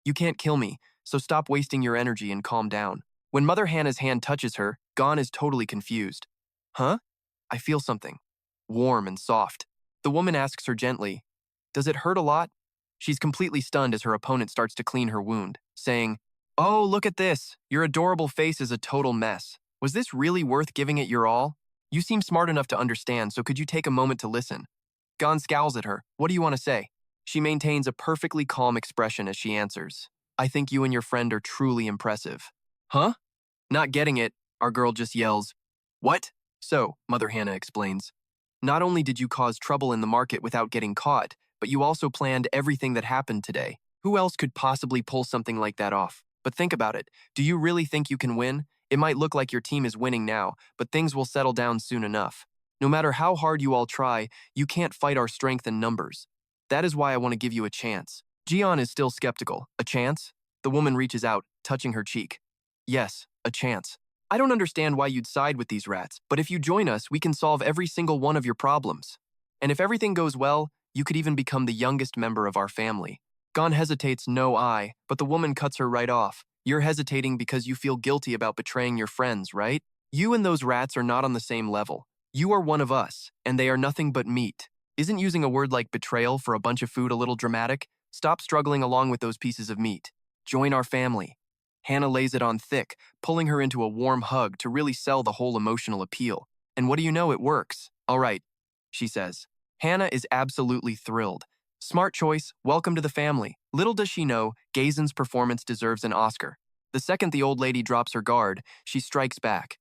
You can't kill me, so stop wasting your energy and calm down. When Mother Hannah's hand touches her, Gon is totally confused. Huh? I feel something. Warm and soft. The woman asks her gently, Does it hurt a lot? She's completely stunned as her opponent starts to clean her wound, saying, "Oh, look at this. Your adorable face is a total mess. Was this really worth giving it your all? You seem smart enough to understand, so could you take a moment to listen?" Gon scowls at her. "What do you want to say?" She maintains a perfectly calm expression as she answers, "I think you and your friend are truly impressive." Huh? Not getting it, our girl just yells, "What?" So, Mother Hannah explains, "Not only did you cause trouble in the market without getting caught, but you also planned everything that happened today. Who else could possibly pull something like that off? But think about it. Do you really think you can win? It might look like your team is winning now, but things will settle down soon enough. No matter how hard you all try, you can't fight our strength in numbers. That is why I want to give you a chance." Jian is still skeptical. "A chance?" The woman reaches out, touching her cheek. "Yes, a chance. I don't understand why you'd side with these rats, but if you join us, we can solve every single one of your problems. And if everything goes well, you could even become the youngest member of our family." Gon hesitates, no eye, but the woman cuts her right off. "You're hesitating because you feel guilty about betraying your friends, right? You and those rats are not on the same level. You are one of us, and they are nothing but meat. Isn't using a word like betrayal for a bunch of food a little dramatic? Stop struggling along with those pieces of meat. Join our family." Hannah lays it on thick, pulling her into a warm hug to really sell the whole emotional appeal. And what do you know, it works. "All right," she says. Hannah is absolutely thrilled. Smart choice, welcome to the family. Little does she know, Gazen's performance deserves an Oscar. The second the old lady drops her guard, she strikes back.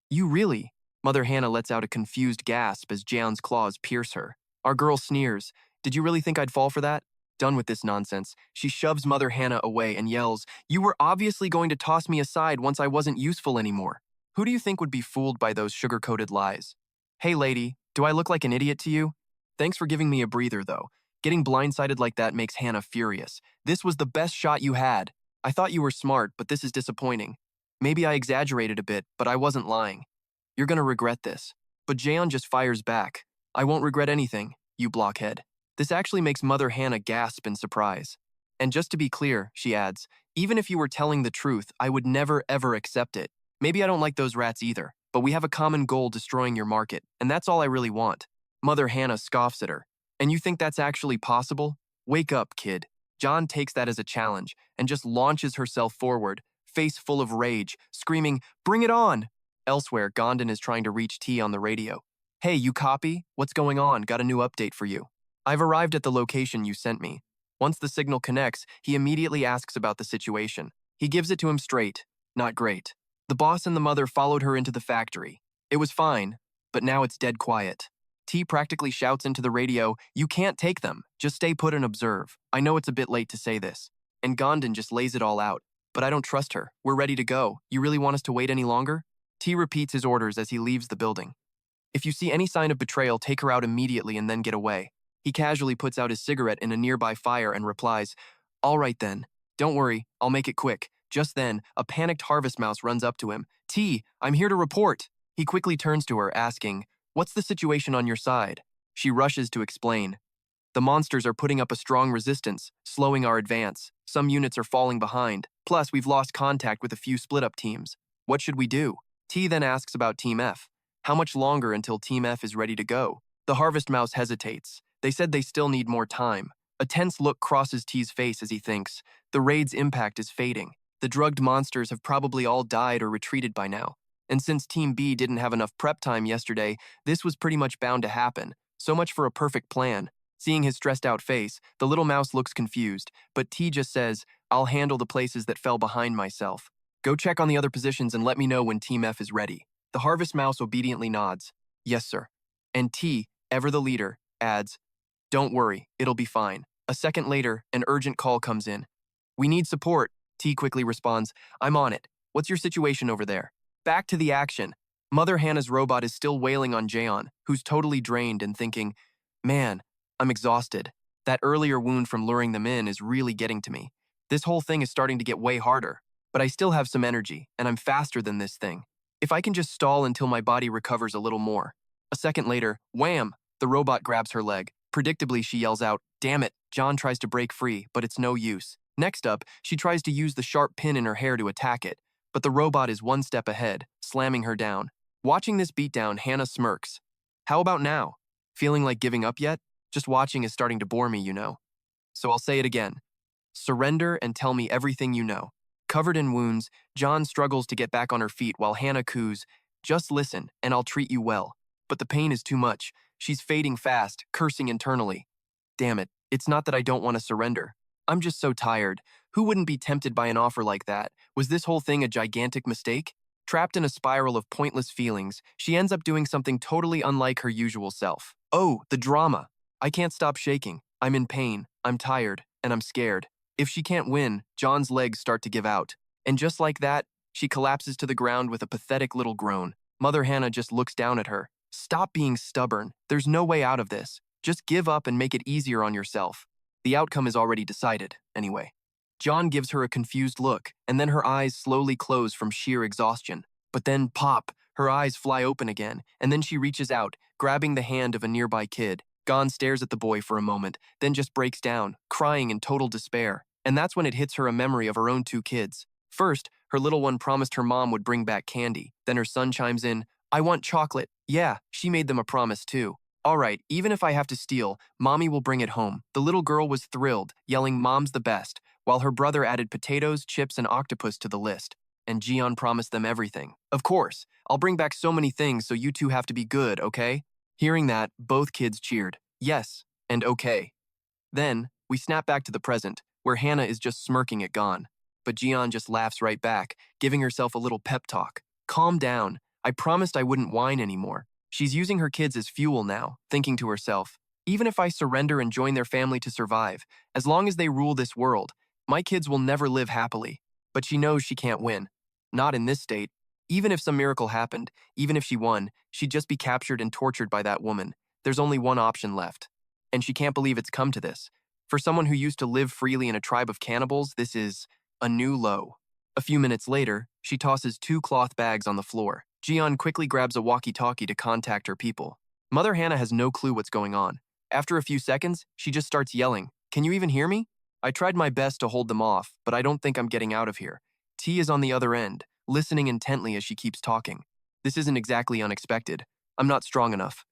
"You really?" Mother Hannah lets out a confused gasp as Jeon's claws pierce her. Our girl sneers. "Did you really think I'd fall for that?" Done with this nonsense, she shoves Mother Hannah away and yells, "You were obviously going to toss me aside once I wasn't useful anymore. Who do you think would be fooled by those sugar-coated lies?" "Hey lady, do I look like an idiot to you?" Thanks for giving me a breather though. Getting blindsided like that makes Hannah furious. "This was the best shot you had. I thought you were smart, but this is disappointing. Maybe I exaggerated a bit, but I wasn't lying. You're gonna regret this." But Jeon just fires back. "I won't regret anything, you blockhead." This actually makes Mother Hannah gasp in surprise. "And just to be clear," she adds, "even if you were telling the truth, I would never ever accept it. Maybe I don't like those rats either, but we have a common goal destroying your market, and that's all I really want." Mother Hannah scoffs at her. "And you think that's actually possible? Wake up, kid." John takes that as a challenge and just launches herself forward, face full of rage, screaming, "Bring it on!" Elsewhere, Gom-don is trying to reach T on the radio. "Hey, you copy? What's going on? Got a new update for you. I've arrived at the location you sent me." Once the signal connects, he immediately asks about the situation. He gives it to him straight. Not great. The boss and the mother followed her into the factory. It was fine, but now it's dead quiet. T practically shouts into the radio, "You can't take them. Just stay put and observe. I know it's a bit late to say this." And Gom-don just lays it all out. "But I don't trust her. We're ready to go. You really want us to wait any longer?" T repeats his orders as he leaves the building. "If you see any sign of betrayal, take her out immediately and then get away." He casually puts out his cigarette in a nearby fire and replies, "All right then. Don't worry, I'll make it quick." Just then, a panicked harvest mouse runs up to him. "T, I'm here to report." He quickly turns to her, asking, "What's the situation on your side?" She rushes to explain. "The monsters are putting up a strong resistance, slowing our advance. Some units are falling behind. Plus, we've lost contact with a few split-up teams. What should we do?" T then asks about Team F. How much longer until Team F is ready to go? The harvest mouse hesitates. They said they still need more time. A tense look crosses T's face as he thinks, the raid's impact is fading. The drugged monsters have probably all died or retreated by now. And since Team B didn't have enough prep time yesterday, this was pretty much bound to happen. So much for a perfect plan. Seeing his stressed out face, the little mouse looks confused, but T just says, "I'll handle the places that fell behind myself. Go check on the other positions and let me know when Team F is ready." The harvest mouse obediently nods. "Yes, sir." And T, ever the leader, adds, "Don't worry, it'll be fine." A second later, an urgent call comes in. "We need support." T quickly responds, "I'm on it. What's your situation over there?" Back to the action. Mother Hannah's robot is still wailing on Jeon, who's totally drained and thinking, "Man, I'm exhausted. That earlier wound from luring them in is really getting to me. This whole thing is starting to get way harder, but I still have some energy, and I'm faster than this thing. If I can just stall until my body recovers a little more." A second later, wham! The robot grabs her leg. Predictably, she yells out, "Damn it!" John tries to break free, but it's no use. Next up, she tries to use the sharp pin in her hair to attack it, but the robot is one step ahead, slamming her down. Watching this beatdown, Hannah smirks. "How about now? Feeling like giving up yet?" Just watching is starting to bore me, you know. So I'll say it again. Surrender and tell me everything you know. Covered in wounds, John struggles to get back on her feet while Hannah coos, just listen and I'll treat you well. But the pain is too much. She's fading fast, cursing internally. Damn it, it's not that I don't want to surrender. I'm just so tired. Who wouldn't be tempted by an offer like that? Was this whole thing a gigantic mistake? Trapped in a spiral of pointless feelings, she ends up doing something totally unlike her usual self. Oh, the drama. I can't stop shaking. I'm in pain, I'm tired, and I'm scared. If she can't win, John's legs start to give out. And just like that, she collapses to the ground with a pathetic little groan. Mother Hannah just looks down at her. Stop being stubborn. There's no way out of this. Just give up and make it easier on yourself. The outcome is already decided, anyway. John gives her a confused look, and then her eyes slowly close from sheer exhaustion. But then, pop, her eyes fly open again, and then she reaches out, grabbing the hand of a nearby kid. Gon stares at the boy for a moment, then just breaks down, crying in total despair. And that's when it hits her a memory of her own two kids. First, her little one promised her mom would bring back candy. Then her son chimes in, I want chocolate. Yeah, she made them a promise too. All right, even if I have to steal, Mommy will bring it home. The little girl was thrilled, yelling Mom's the best, while her brother added potatoes, chips, and octopus to the list. And Jian promised them everything. Of course, I'll bring back so many things so you two have to be good, okay? Hearing that, both kids cheered. Yes, and okay. Then, we snap back to the present, where Hannah is just smirking at Gon. But Jian just laughs right back, giving herself a little pep talk. Calm down. I promised I wouldn't whine anymore. She's using her kids as fuel now, thinking to herself, even if I surrender and join their family to survive, as long as they rule this world, my kids will never live happily. But she knows she can't win. Not in this state. Even if some miracle happened, even if she won, she'd just be captured and tortured by that woman. There's only one option left. And she can't believe it's come to this. For someone who used to live freely in a tribe of cannibals, this is a new low. A few minutes later, she tosses 2 cloth bags on the floor. Jian quickly grabs a walkie-talkie to contact her people. Mother Hannah has no clue what's going on. After a few seconds, she just starts yelling, Can you even hear me? I tried my best to hold them off, but I don't think I'm getting out of here. T is on the other end, listening intently as she keeps talking. This isn't exactly unexpected. I'm not strong enough.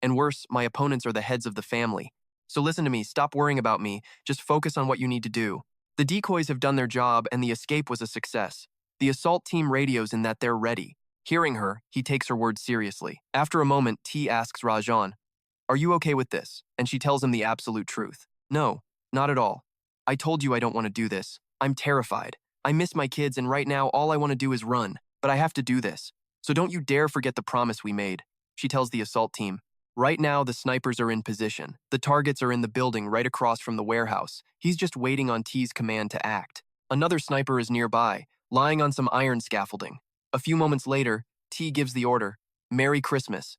And worse, my opponents are the heads of the family. So listen to me, stop worrying about me, just focus on what you need to do. The decoys have done their job and the escape was a success. The assault team radios in that they're ready. Hearing her, he takes her words seriously. After a moment, T asks Rajan, Are you okay with this? And she tells him the absolute truth. No, not at all. I told you I don't want to do this. I'm terrified. I miss my kids and right now all I want to do is run. But I have to do this. So don't you dare forget the promise we made. She tells the assault team. Right now, the snipers are in position. The targets are in the building right across from the warehouse. He's just waiting on T's command to act. Another sniper is nearby, lying on some iron scaffolding. A few moments later, T gives the order, Merry Christmas.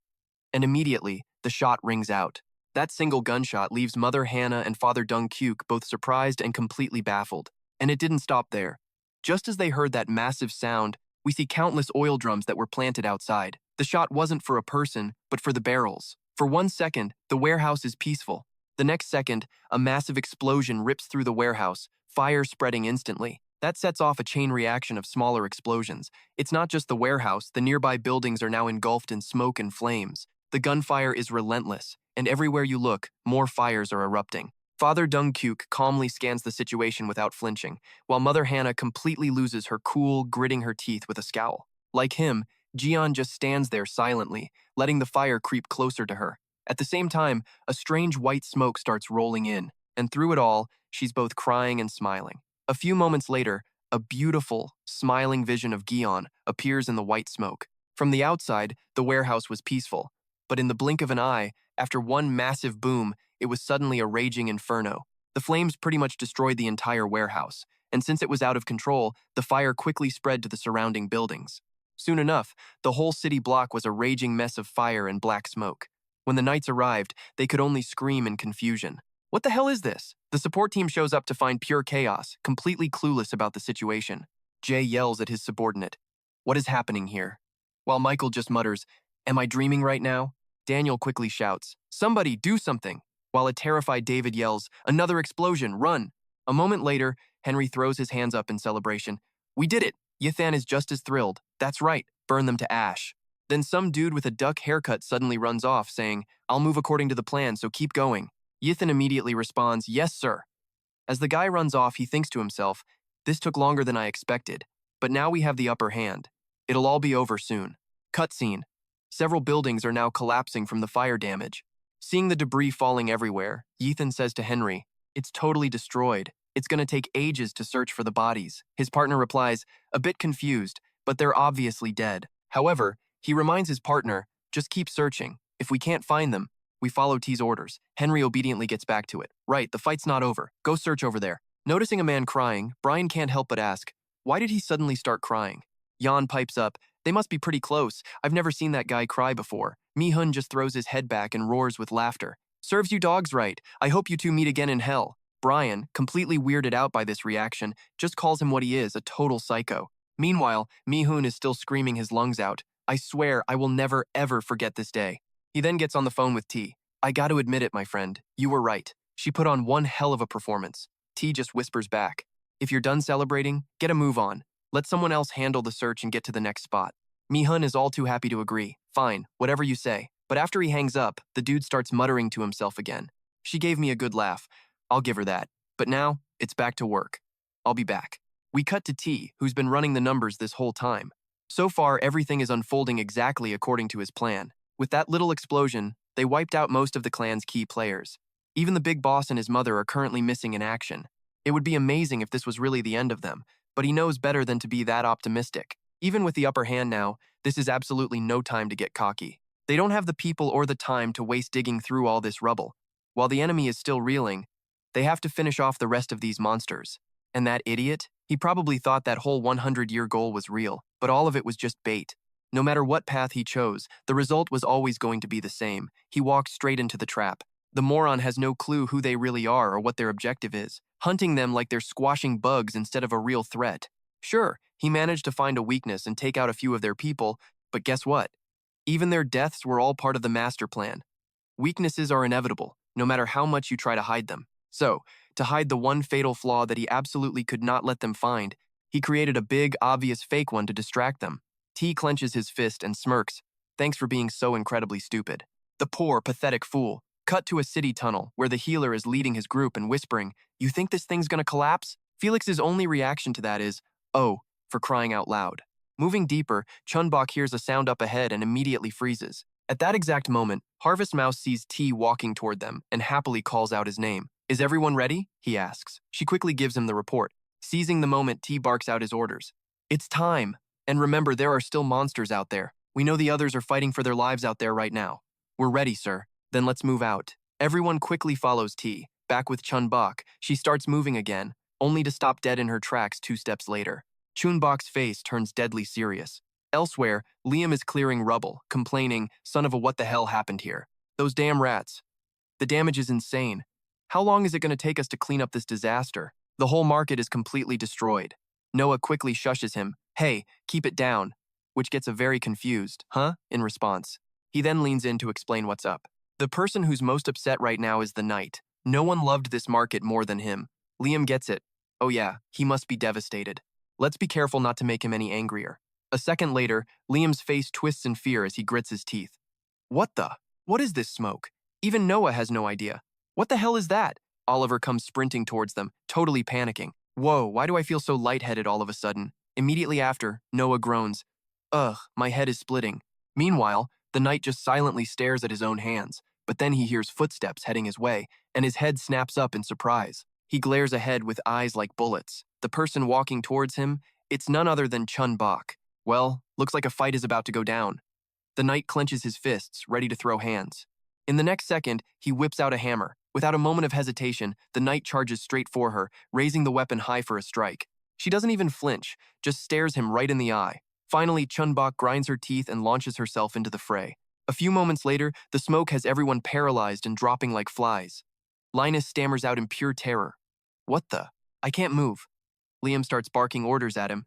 And immediately, the shot rings out. That single gunshot leaves Mother Hannah and Father Dung both surprised and completely baffled. And it didn't stop there. Just as they heard that massive sound, we see countless oil drums that were planted outside. The shot wasn't for a person, but for the barrels. For 1 second, the warehouse is peaceful. The next second, a massive explosion rips through the warehouse, fire spreading instantly. That sets off a chain reaction of smaller explosions. It's not just the warehouse, the nearby buildings are now engulfed in smoke and flames. The gunfire is relentless, and everywhere you look, more fires are erupting. Father Dung calmly scans the situation without flinching, while Mother Hannah completely loses her cool, gritting her teeth with a scowl. Like him, Jian just stands there silently, letting the fire creep closer to her. At the same time, a strange white smoke starts rolling in, and through it all, she's both crying and smiling. A few moments later, a beautiful, smiling vision of Gion appears in the white smoke. From the outside, the warehouse was peaceful, but in the blink of an eye, after one massive boom, it was suddenly a raging inferno. The flames pretty much destroyed the entire warehouse, and since it was out of control, the fire quickly spread to the surrounding buildings. Soon enough, the whole city block was a raging mess of fire and black smoke. When the knights arrived, they could only scream in confusion. What the hell is this? The support team shows up to find pure chaos, completely clueless about the situation. Jay yells at his subordinate, What is happening here? While Michael just mutters, Am I dreaming right now? Daniel quickly shouts, Somebody do something! While a terrified David yells, Another explosion, run! A moment later, Henry throws his hands up in celebration. We did it! Yithan is just as thrilled. That's right, burn them to ash. Then some dude with a duck haircut suddenly runs off, saying, I'll move according to the plan, so keep going. Yithan immediately responds, "Yes, sir." As the guy runs off, he thinks to himself, "This took longer than I expected, but now we have the upper hand. It'll all be over soon." Cutscene. Several buildings are now collapsing from the fire damage. Seeing the debris falling everywhere, Yithan says to Henry, "It's totally destroyed. It's gonna take ages to search for the bodies." His partner replies, a bit confused, "But they're obviously dead." However, he reminds his partner, "Just keep searching. If we can't find them, we follow T's orders." Henry obediently gets back to it. "Right, the fight's not over. Go search over there." Noticing a man crying, Brian can't help but ask, "Why did he suddenly start crying?" Jan pipes up, "They must be pretty close. I've never seen that guy cry before." Mi-hun just throws his head back and roars with laughter. "Serves you dogs right. I hope you two meet again in hell." Brian, completely weirded out by this reaction, just calls him what he is, a total psycho. Meanwhile, Mi-hun is still screaming his lungs out. "I swear I will never ever forget this day." He then gets on the phone with T. "I got to admit it, my friend. You were right. She put on one hell of a performance." T just whispers back, "If you're done celebrating, get a move on. Let someone else handle the search and get to the next spot." Mi-hun is all too happy to agree. "Fine, whatever you say." But after he hangs up, the dude starts muttering to himself again. "She gave me a good laugh. I'll give her that. But now, it's back to work. I'll be back." We cut to T, who's been running the numbers this whole time. So far, everything is unfolding exactly according to his plan. With that little explosion, they wiped out most of the clan's key players. Even the big boss and his mother are currently missing in action. It would be amazing if this was really the end of them, but he knows better than to be that optimistic. Even with the upper hand now, this is absolutely no time to get cocky. They don't have the people or the time to waste digging through all this rubble. While the enemy is still reeling, they have to finish off the rest of these monsters. And that idiot? He probably thought that whole 100-year goal was real, but all of it was just bait. No matter what path he chose, the result was always going to be the same. He walked straight into the trap. The moron has no clue who they really are or what their objective is, hunting them like they're squashing bugs instead of a real threat. Sure, he managed to find a weakness and take out a few of their people, but guess what? Even their deaths were all part of the master plan. Weaknesses are inevitable, no matter how much you try to hide them. So, to hide the one fatal flaw that he absolutely could not let them find, he created a big, obvious fake one to distract them. T clenches his fist and smirks. "Thanks for being so incredibly stupid." The poor, pathetic fool. Cut to a city tunnel, where the healer is leading his group and whispering, "You think this thing's gonna collapse?" Felix's only reaction to that is, "Oh, for crying out loud." Moving deeper, Chun-Bok hears a sound up ahead and immediately freezes. At that exact moment, Harvest Mouse sees T walking toward them and happily calls out his name. "Is everyone ready?" he asks. She quickly gives him the report. Seizing the moment, T barks out his orders. "It's time! And remember, there are still monsters out there. We know the others are fighting for their lives out there right now." "We're ready, sir." "Then let's move out." Everyone quickly follows T. Back with Chun-Bok, she starts moving again, only to stop dead in her tracks 2 steps later. Chun-Bok's face turns deadly serious. Elsewhere, Liam is clearing rubble, complaining, "Son of a what the hell happened here? Those damn rats. The damage is insane. How long is it going to take us to clean up this disaster? The whole market is completely destroyed." Noah quickly shushes him. "Hey, keep it down," which gets a very confused, "Huh?" in response. He then leans in to explain what's up. The person who's most upset right now is the knight. No one loved this market more than him. Liam gets it. Oh yeah, he must be devastated. Let's be careful not to make him any angrier. A second later, Liam's face twists in fear as he grits his teeth. What is this smoke? Even Noah has no idea. "What the hell is that?" Oliver comes sprinting towards them, totally panicking. "Whoa, why do I feel so lightheaded all of a sudden?" Immediately after, Noah groans. "Ugh, my head is splitting." Meanwhile, the knight just silently stares at his own hands, but then he hears footsteps heading his way, and his head snaps up in surprise. He glares ahead with eyes like bullets. The person walking towards him, it's none other than Chun-Bok. Well, looks like a fight is about to go down. The knight clenches his fists, ready to throw hands. In the next second, he whips out a hammer. Without a moment of hesitation, the knight charges straight for her, raising the weapon high for a strike. She doesn't even flinch, just stares him right in the eye. Finally, Chun-Bok grinds her teeth and launches herself into the fray. A few moments later, the smoke has everyone paralyzed and dropping like flies. Linus stammers out in pure terror. "What the? I can't move." Liam starts barking orders at him.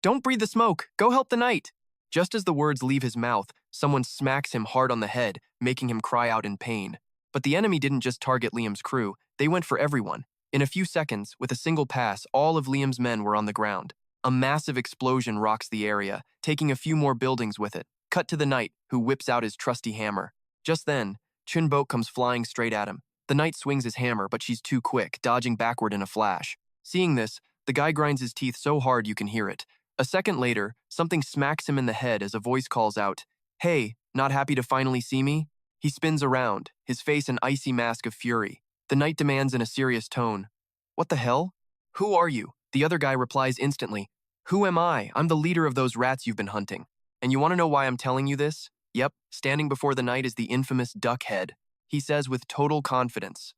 "Don't breathe the smoke! Go help the knight!" Just as the words leave his mouth, someone smacks him hard on the head, making him cry out in pain. But the enemy didn't just target Liam's crew, they went for everyone. In a few seconds, with a single pass, all of Liam's men were on the ground. A massive explosion rocks the area, taking a few more buildings with it. Cut to the knight, who whips out his trusty hammer. Just then, Chun-Bok comes flying straight at him. The knight swings his hammer, but she's too quick, dodging backward in a flash. Seeing this, the guy grinds his teeth so hard you can hear it. A second later, something smacks him in the head as a voice calls out, "Hey, not happy to finally see me?" He spins around, his face an icy mask of fury. The knight demands in a serious tone, "What the hell? Who are you?" The other guy replies instantly, "Who am I? I'm the leader of those rats you've been hunting. And you want to know why I'm telling you this? Yep, standing before the knight is the infamous Duckhead," he says with total confidence.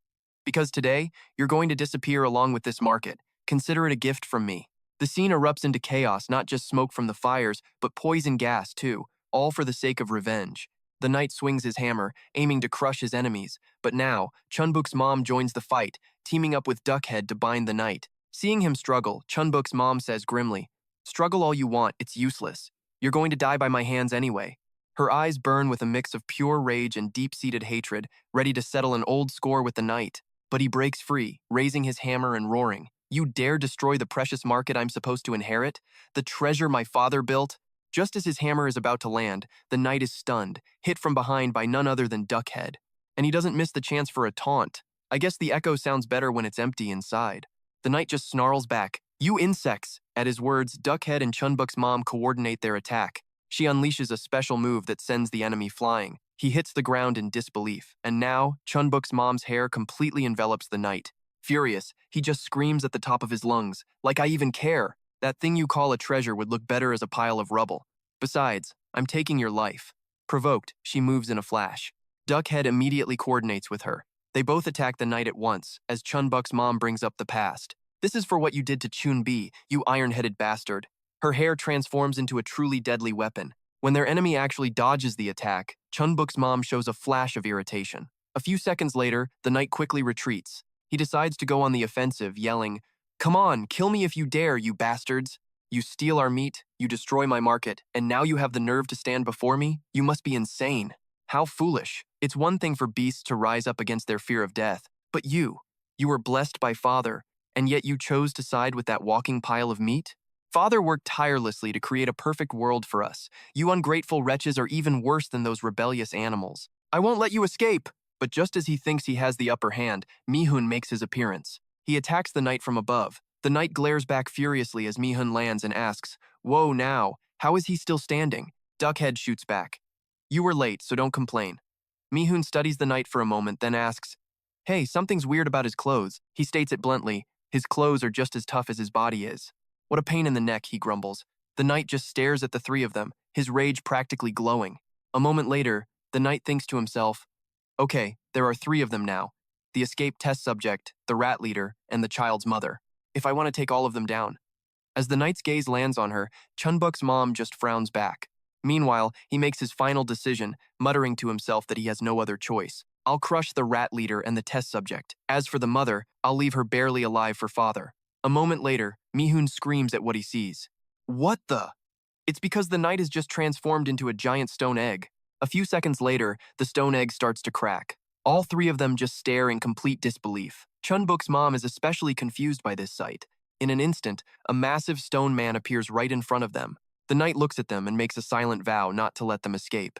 "Because today, you're going to disappear along with this market. Consider it a gift from me." The scene erupts into chaos, not just smoke from the fires, but poison gas too, all for the sake of revenge. The knight swings his hammer, aiming to crush his enemies, but now, Chun-Bok's mom joins the fight, teaming up with Duckhead to bind the knight. Seeing him struggle, Chun-Bok's mom says grimly, "Struggle all you want, it's useless. You're going to die by my hands anyway." Her eyes burn with a mix of pure rage and deep-seated hatred, ready to settle an old score with the knight. But he breaks free, raising his hammer and roaring, "You dare destroy the precious market I'm supposed to inherit? The treasure my father built?" Just as his hammer is about to land, the knight is stunned, hit from behind by none other than Duckhead. And he doesn't miss the chance for a taunt. I guess the echo sounds better when it's empty inside. The knight just snarls back, "You insects!" At his words, Duckhead and Chun-Bok's mom coordinate their attack. She unleashes a special move that sends the enemy flying. He hits the ground in disbelief, and now, Chun-Bok's mom's hair completely envelops the knight. Furious, he just screams at the top of his lungs, "Like I even care! That thing you call a treasure would look better as a pile of rubble. Besides, I'm taking your life." Provoked, she moves in a flash. Duckhead immediately coordinates with her. They both attack the knight at once, as Chun-Bok's mom brings up the past. "This is for what you did to Chun-Bi, you iron-headed bastard." Her hair transforms into a truly deadly weapon. When their enemy actually dodges the attack, Chun-Bok's mom shows a flash of irritation. A few seconds later, the knight quickly retreats. He decides to go on the offensive, yelling, "Come on, kill me if you dare, you bastards! You steal our meat, you destroy my market, and now you have the nerve to stand before me? You must be insane. How foolish. It's one thing for beasts to rise up against their fear of death, but you were blessed by Father, and yet you chose to side with that walking pile of meat? Father worked tirelessly to create a perfect world for us. You ungrateful wretches are even worse than those rebellious animals. I won't let you escape!" But just as he thinks he has the upper hand, Mi-hun makes his appearance. He attacks the knight from above. The knight glares back furiously as Mi-hun lands and asks, "Whoa now, how is he still standing?" Duckhead shoots back, "You were late, so don't complain." Mi-hun studies the knight for a moment, then asks, "Hey, something's weird about his clothes." He states it bluntly, his clothes are just as tough as his body is. "What a pain in the neck," he grumbles. The knight just stares at the three of them, his rage practically glowing. A moment later, the knight thinks to himself, "Okay, there are three of them now. The escaped test subject, the rat leader, and the child's mother. If I want to take all of them down." As the knight's gaze lands on her, Chun-Bok's mom just frowns back. Meanwhile, he makes his final decision, muttering to himself that he has no other choice. "I'll crush the rat leader and the test subject. As for the mother, I'll leave her barely alive for Father." A moment later, Mi-hun screams at what he sees. "What the?" It's because the knight is just transformed into a giant stone egg. A few seconds later, the stone egg starts to crack. All three of them just stare in complete disbelief. Chun-Bok's mom is especially confused by this sight. In an instant, a massive stone man appears right in front of them. The knight looks at them and makes a silent vow not to let them escape.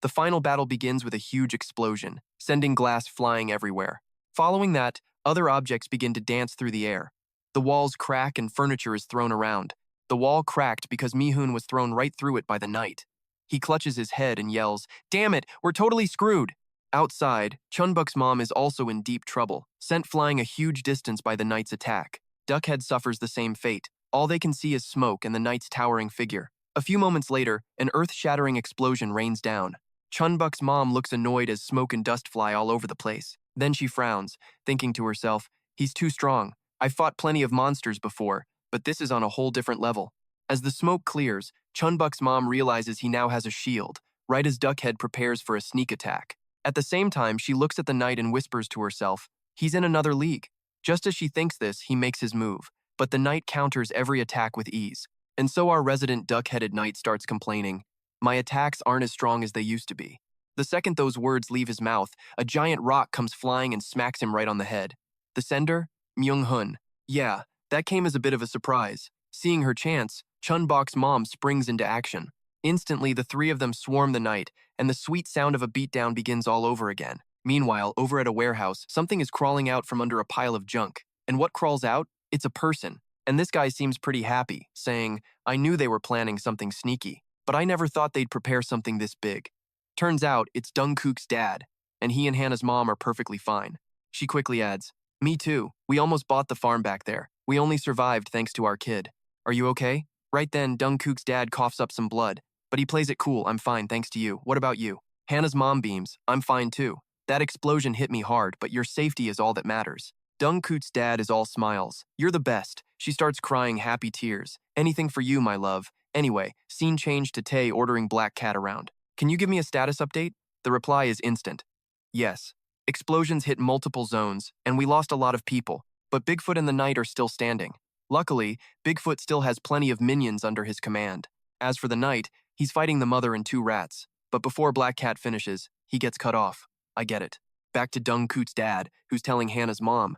The final battle begins with a huge explosion, sending glass flying everywhere. Following that, other objects begin to dance through the air. The walls crack and furniture is thrown around. The wall cracked because Mi-hun was thrown right through it by the knight. He clutches his head and yells, "Damn it, we're totally screwed!" Outside, Chun-Bok's mom is also in deep trouble, sent flying a huge distance by the knight's attack. Duckhead suffers the same fate. All they can see is smoke and the knight's towering figure. A few moments later, an earth-shattering explosion rains down. Chun-Bok's mom looks annoyed as smoke and dust fly all over the place. Then she frowns, thinking to herself, "He's too strong. I've fought plenty of monsters before, but this is on a whole different level." As the smoke clears, Chun-Bok's mom realizes he now has a shield, right as Duckhead prepares for a sneak attack. At the same time, she looks at the knight and whispers to herself, "He's in another league." Just as she thinks this, he makes his move, but the knight counters every attack with ease. And so our resident duck-headed knight starts complaining, "My attacks aren't as strong as they used to be." The second those words leave his mouth, a giant rock comes flying and smacks him right on the head. The sender? Mi-hun. Yeah, that came as a bit of a surprise. Seeing her chance, Chun-Bok's mom springs into action. Instantly, the three of them swarm the knight, and the sweet sound of a beatdown begins all over again. Meanwhile, over at a warehouse, something is crawling out from under a pile of junk. And what crawls out? It's a person. And this guy seems pretty happy, saying, I knew they were planning something sneaky, but I never thought they'd prepare something this big. Turns out, it's Dung-kook's dad, and he and Hannah's mom are perfectly fine. She quickly adds, Me too. We almost bought the farm back there. We only survived thanks to our kid. Are you okay? Right then, Dung-kook's dad coughs up some blood, but he plays it cool. I'm fine, thanks to you. What about you? Hannah's mom beams. I'm fine too. That explosion hit me hard, but your safety is all that matters. Dung-kook's dad is all smiles. You're the best. She starts crying happy tears. Anything for you, my love. Anyway, scene change to Tae ordering Black Cat around. Can you give me a status update? The reply is instant. Yes. Explosions hit multiple zones, and we lost a lot of people, but Bigfoot and the Knight are still standing. Luckily, Bigfoot still has plenty of minions under his command. As for the Knight, he's fighting the mother and 2 rats, but before Black Cat finishes, he gets cut off. I get it. Back to Dung-kook's dad, who's telling Hannah's mom,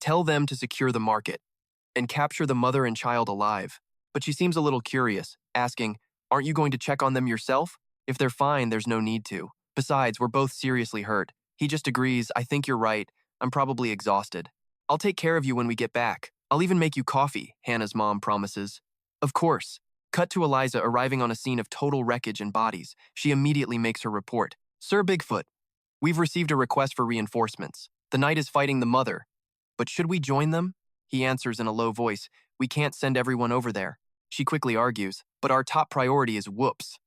tell them to secure the market and capture the mother and child alive. But she seems a little curious, asking, aren't you going to check on them yourself? If they're fine, there's no need to. Besides, we're both seriously hurt. He just agrees, I think you're right. I'm probably exhausted. I'll take care of you when we get back. I'll even make you coffee, Hannah's mom promises. Of course. Cut to Eliza arriving on a scene of total wreckage and bodies. She immediately makes her report. Sir Bigfoot, we've received a request for reinforcements. The Knight is fighting the mother. But should we join them? He answers in a low voice. We can't send everyone over there. She quickly argues, but our top priority is whoops.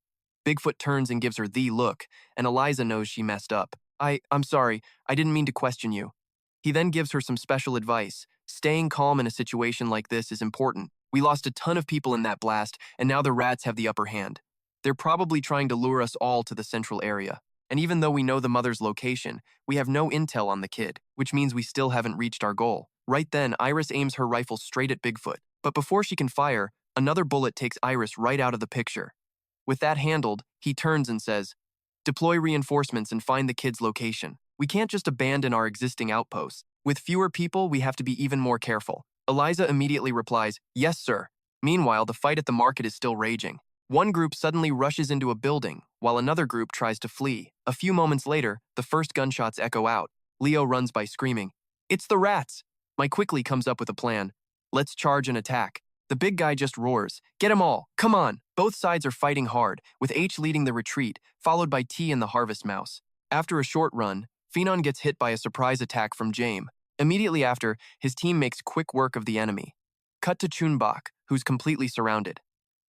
Bigfoot turns and gives her the look, and Eliza knows she messed up. I'm sorry, I didn't mean to question you. He then gives her some special advice. Staying calm in a situation like this is important. We lost a ton of people in that blast, and now the rats have the upper hand. They're probably trying to lure us all to the central area. And even though we know the mother's location, we have no intel on the kid, which means we still haven't reached our goal. Right then, Iris aims her rifle straight at Bigfoot. But before she can fire, another bullet takes Iris right out of the picture. With that handled, he turns and says, deploy reinforcements and find the kid's location. We can't just abandon our existing outposts. With fewer people, we have to be even more careful. Eliza immediately replies, yes, sir. Meanwhile, the fight at the market is still raging. One group suddenly rushes into a building, while another group tries to flee. A few moments later, the first gunshots echo out. Leo runs by screaming, it's the rats! Mike quickly comes up with a plan. Let's charge and attack. The big guy just roars, get 'em all, come on! Both sides are fighting hard, with H leading the retreat, followed by T and the Harvest Mouse. After a short run, Phenon gets hit by a surprise attack from James. Immediately after, his team makes quick work of the enemy. Cut to Chun-Bok, who's completely surrounded.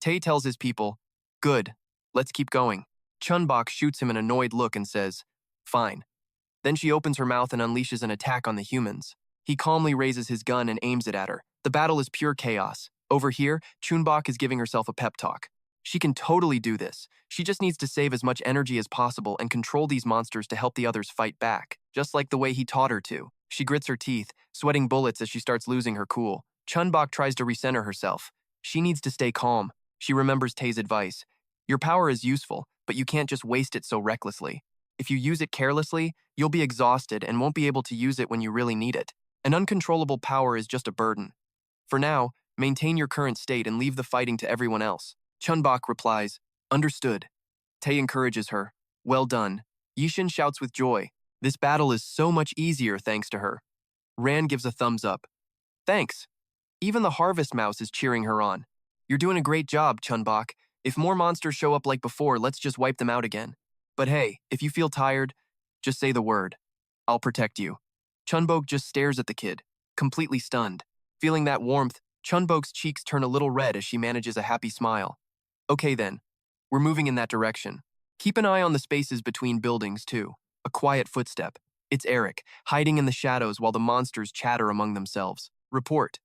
Tae tells his people, good, let's keep going. Chun-Bok shoots him an annoyed look and says, fine. Then she opens her mouth and unleashes an attack on the humans. He calmly raises his gun and aims it at her. The battle is pure chaos. Over here, Chun-Bok is giving herself a pep talk. She can totally do this. She just needs to save as much energy as possible and control these monsters to help the others fight back, just like the way he taught her to. She grits her teeth, sweating bullets as she starts losing her cool. Chun-Bok tries to recenter herself. She needs to stay calm. She remembers Tae's advice. Your power is useful, but you can't just waste it so recklessly. If you use it carelessly, you'll be exhausted and won't be able to use it when you really need it. An uncontrollable power is just a burden. For now, maintain your current state and leave the fighting to everyone else. Chun-Bok replies, understood. Tae encourages her. Well done. Yishin shouts with joy. This battle is so much easier thanks to her. Ran gives a thumbs up. Thanks. Even the Harvest Mouse is cheering her on. You're doing a great job, Chun-Bok. If more monsters show up like before, let's just wipe them out again. But hey, if you feel tired, just say the word. I'll protect you. Chun-Bok just stares at the kid, completely stunned. Feeling that warmth, Chun-Bok's cheeks turn a little red as she manages a happy smile. Okay then, we're moving in that direction. Keep an eye on the spaces between buildings too. A quiet footstep. It's Eric, hiding in the shadows while the monsters chatter among themselves. Report.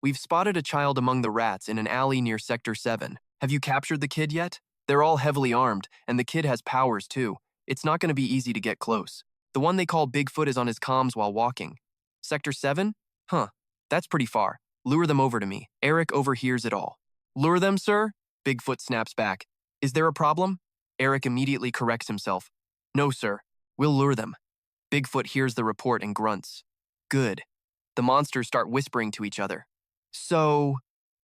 We've spotted a child among the rats in an alley near Sector 7. Have you captured the kid yet? They're all heavily armed, and the kid has powers too. It's not going to be easy to get close. The one they call Bigfoot is on his comms while walking. Sector 7? Huh, that's pretty far. Lure them over to me. Eric overhears it all. Lure them, sir? Bigfoot snaps back. Is there a problem? Eric immediately corrects himself. No, sir. We'll lure them. Bigfoot hears the report and grunts. Good. The monsters start whispering to each other. So,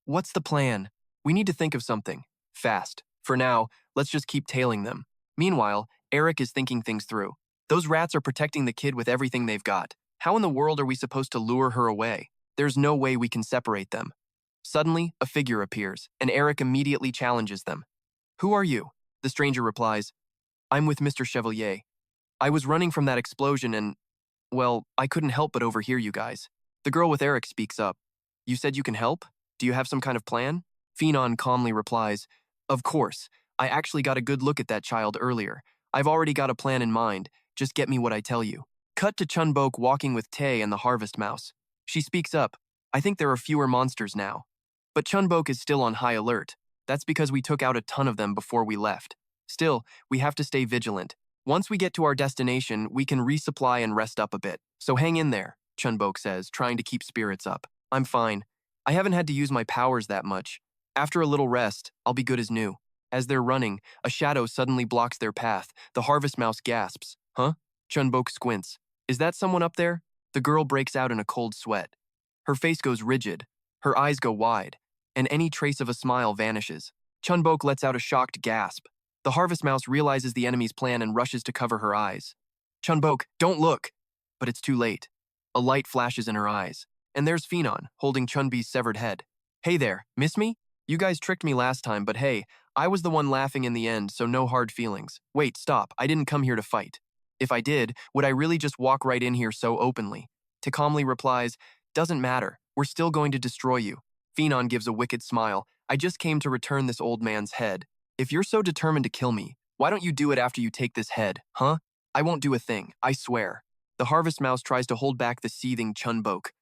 what's the plan? We need to think of something. Fast. For now, let's just keep tailing them. Meanwhile, Eric is thinking things through. Those rats are protecting the kid with everything they've got. How in the world are we supposed to lure her away? There's no way we can separate them. Suddenly, a figure appears, and Eric immediately challenges them. Who are you? The stranger replies, I'm with Mr. Chevalier. I was running from that explosion and, well, I couldn't help but overhear you guys. The girl with Eric speaks up. You said you can help? Do you have some kind of plan? Phenon calmly replies, Of course. I actually got a good look at that child earlier. I've already got a plan in mind. Just get me what I tell you. Cut to Chun-Bok walking with Tae and the harvest mouse. She speaks up. I think there are fewer monsters now. But Chun-Bok is still on high alert. That's because we took out a ton of them before we left. Still, we have to stay vigilant. Once we get to our destination, we can resupply and rest up a bit. So hang in there, Chun-Bok says, trying to keep spirits up. I'm fine. I haven't had to use my powers that much. After a little rest, I'll be good as new. As they're running, a shadow suddenly blocks their path. The harvest mouse gasps. Huh? Chun-Bok squints. Is that someone up there? The girl breaks out in a cold sweat. Her face goes rigid. Her eyes go wide. And any trace of a smile vanishes. Chun-Bok lets out a shocked gasp. The harvest mouse realizes the enemy's plan and rushes to cover her eyes. Chun-Bok, don't look! But it's too late. A light flashes in her eyes. And there's Phenon, holding Chun-Bi's severed head. Hey there, miss me? You guys tricked me last time, but hey, I was the one laughing in the end, so no hard feelings. Wait, stop, I didn't come here to fight. If I did, would I really just walk right in here so openly? Te calmly replies, Doesn't matter, we're still going to destroy you. Phenon gives a wicked smile. I just came to return this old man's head. If you're so determined to kill me, why don't you do it after you take this head, huh? I won't do a thing, I swear. The harvest mouse tries to hold back the seething Chun-Bok.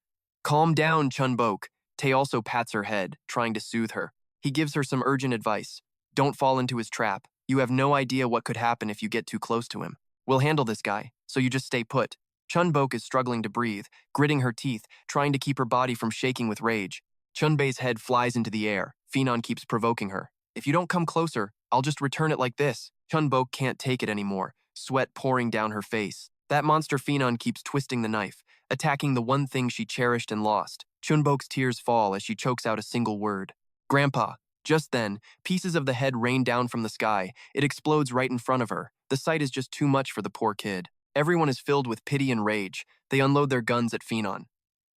Calm down, Chun-Bok. Tae also pats her head, trying to soothe her. He gives her some urgent advice. Don't fall into his trap. You have no idea what could happen if you get too close to him. We'll handle this guy, so you just stay put. Chun-Bok is struggling to breathe, gritting her teeth, trying to keep her body from shaking with rage. Chun-Bei's head flies into the air. Phenon keeps provoking her. If you don't come closer, I'll just return it like this. Chun-Bok can't take it anymore, sweat pouring down her face. That monster Phenon keeps twisting the knife, attacking the one thing she cherished and lost. Chun-Bok's tears fall as she chokes out a single word. Grandpa. Just then, pieces of the head rain down from the sky. It explodes right in front of her. The sight is just too much for the poor kid. Everyone is filled with pity and rage. They unload their guns at Phenon.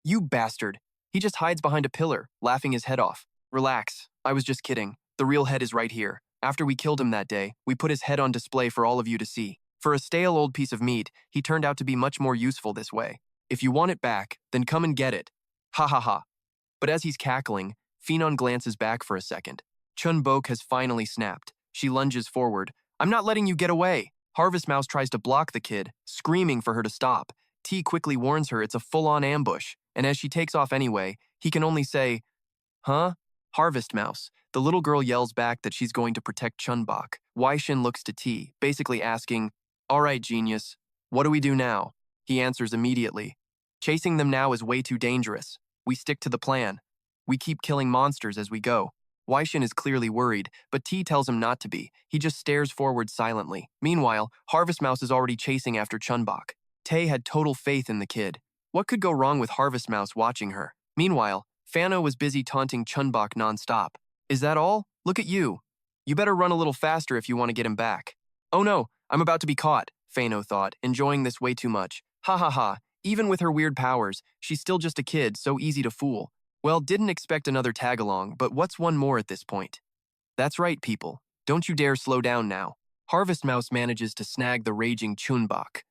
You bastard. He just hides behind a pillar, laughing his head off. Relax. I was just kidding. The real head is right here. After we killed him that day, we put his head on display for all of you to see. For a stale old piece of meat, he turned out to be much more useful this way. If you want it back, then come and get it. Ha ha ha. But as he's cackling, Phenon glances back for a second. Chun-Bok has finally snapped. She lunges forward. I'm not letting you get away. Harvest Mouse tries to block the kid, screaming for her to stop. T quickly warns her it's a full-on ambush, and as she takes off anyway, he can only say, Huh? Harvest Mouse. The little girl yells back that she's going to protect Chun-Bok. Wai-shin looks to T, basically asking, All right, genius, what do we do now? He answers immediately. Chasing them now is way too dangerous. We stick to the plan. We keep killing monsters as we go. Wai-shin is clearly worried, but T tells him not to be. He just stares forward silently. Meanwhile, Harvest Mouse is already chasing after Chun-Bok. Tae had total faith in the kid. What could go wrong with Harvest Mouse watching her? Meanwhile, Fano was busy taunting Chun-Bok nonstop. Is that all? Look at you. You better run a little faster if you want to get him back. Oh no, I'm about to be caught, Fano thought, enjoying this way too much. Ha ha ha, even with her weird powers, she's still just a kid, so easy to fool. Well, didn't expect another tag-along, but what's one more at this point? That's right, people. Don't you dare slow down now. Harvest Mouse manages to snag the raging Chun-Bok.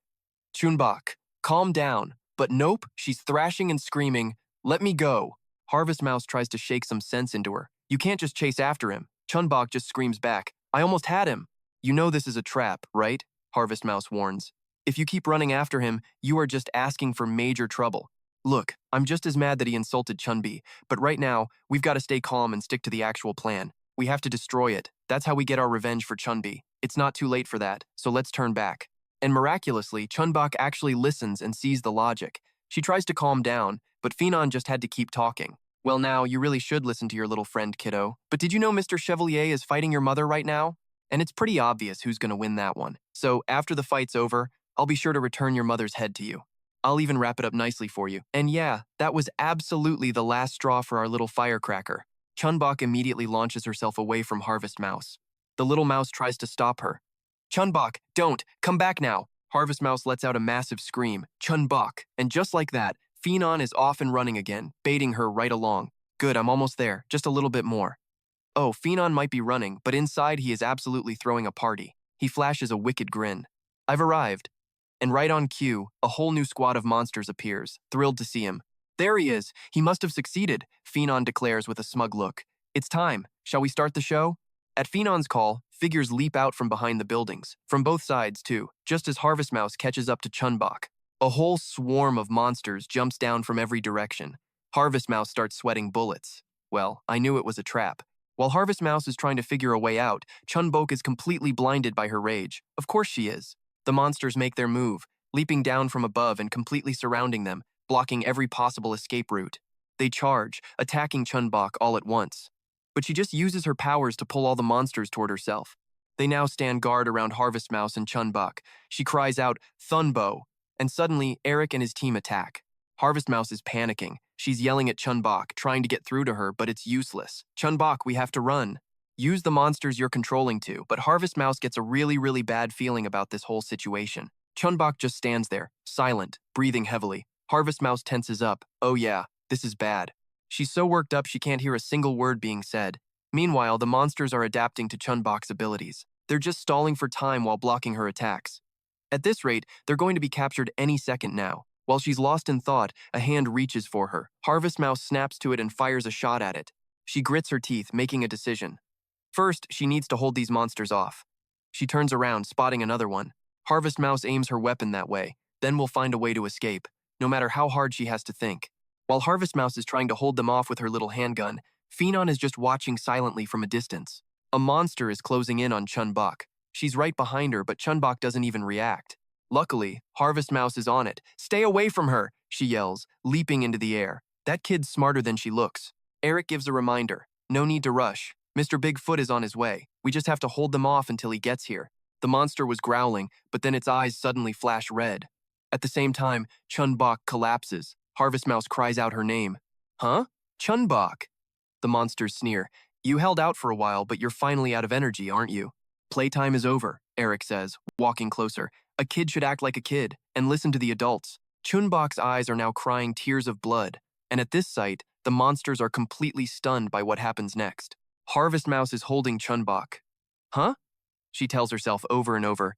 Chun-Bok, calm down. But nope, she's thrashing and screaming, Let me go. Harvest Mouse tries to shake some sense into her. You can't just chase after him. Chun-Bok just screams back, I almost had him. You know this is a trap, right? Harvest Mouse warns. If you keep running after him, you are just asking for major trouble. Look, I'm just as mad that he insulted Chun-Bi, but right now, we've got to stay calm and stick to the actual plan. We have to destroy it. That's how we get our revenge for Chun-Bi. It's not too late for that, so let's turn back. And miraculously, Chun-Bok actually listens and sees the logic. She tries to calm down, but Phenon just had to keep talking. Well now, you really should listen to your little friend, kiddo. But did you know Mr. Chevalier is fighting your mother right now? And it's pretty obvious who's gonna win that one. So after the fight's over, I'll be sure to return your mother's head to you. I'll even wrap it up nicely for you. And yeah, that was absolutely the last straw for our little firecracker. Chun-Bok immediately launches herself away from Harvest Mouse. The little mouse tries to stop her. Chun-Bok, don't! Come back now! Harvest Mouse lets out a massive scream, Chun-Bok, and just like that, Mi-hun is off and running again, baiting her right along. Good, I'm almost there, just a little bit more. Oh, Mi-hun might be running, but inside he is absolutely throwing a party. He flashes a wicked grin. I've arrived. And right on cue, a whole new squad of monsters appears, thrilled to see him. There he is. He must have succeeded, Mi-hun declares with a smug look. It's time. Shall we start the show? At Mi-hun's call, figures leap out from behind the buildings, from both sides too, just as Harvest Mouse catches up to Chun-Bok. A whole swarm of monsters jumps down from every direction. Harvest Mouse starts sweating bullets. Well, I knew it was a trap. While Harvest Mouse is trying to figure a way out, Chun-Bok is completely blinded by her rage. Of course she is. The monsters make their move, leaping down from above and completely surrounding them, blocking every possible escape route. They charge, attacking Chun-Bok all at once. But she just uses her powers to pull all the monsters toward herself. They now stand guard around Harvest Mouse and Chun-Bok. She cries out, Thunbo, and suddenly Eric and his team attack. Harvest Mouse is panicking. She's yelling at Chun-Bok, trying to get through to her, but it's useless. Chun-Bok, we have to run. Use the monsters you're controlling to, but Harvest Mouse gets a really bad feeling about this whole situation. Chun-Bok just stands there, silent, breathing heavily. Harvest Mouse tenses up. Oh yeah, this is bad. She's so worked up she can't hear a single word being said. Meanwhile, the monsters are adapting to Chun-Bok's abilities. They're just stalling for time while blocking her attacks. At this rate, they're going to be captured any second now. While she's lost in thought, a hand reaches for her. Harvest Mouse snaps to it and fires a shot at it. She grits her teeth, making a decision. First, she needs to hold these monsters off. She turns around, spotting another one. Harvest Mouse aims her weapon that way. Then we'll find a way to escape, no matter how hard she has to think. While Harvest Mouse is trying to hold them off with her little handgun, Mi-hun is just watching silently from a distance. A monster is closing in on Chun-Bok. She's right behind her, but Chun-Bok doesn't even react. Luckily, Harvest Mouse is on it. Stay away from her, she yells, leaping into the air. That kid's smarter than she looks. Eric gives a reminder. No need to rush. Mr. Bigfoot is on his way. We just have to hold them off until he gets here. The monster was growling, but then its eyes suddenly flash red. At the same time, Chun-Bok collapses. Harvest Mouse cries out her name. Huh? Chun-Bok. The monsters sneer. You held out for a while, but you're finally out of energy, aren't you? Playtime is over, Eric says, walking closer. A kid should act like a kid and listen to the adults. Chun-Bok's eyes are now crying tears of blood, and at this sight, the monsters are completely stunned by what happens next. Harvest Mouse is holding Chun-Bok. Huh? She tells herself over and over.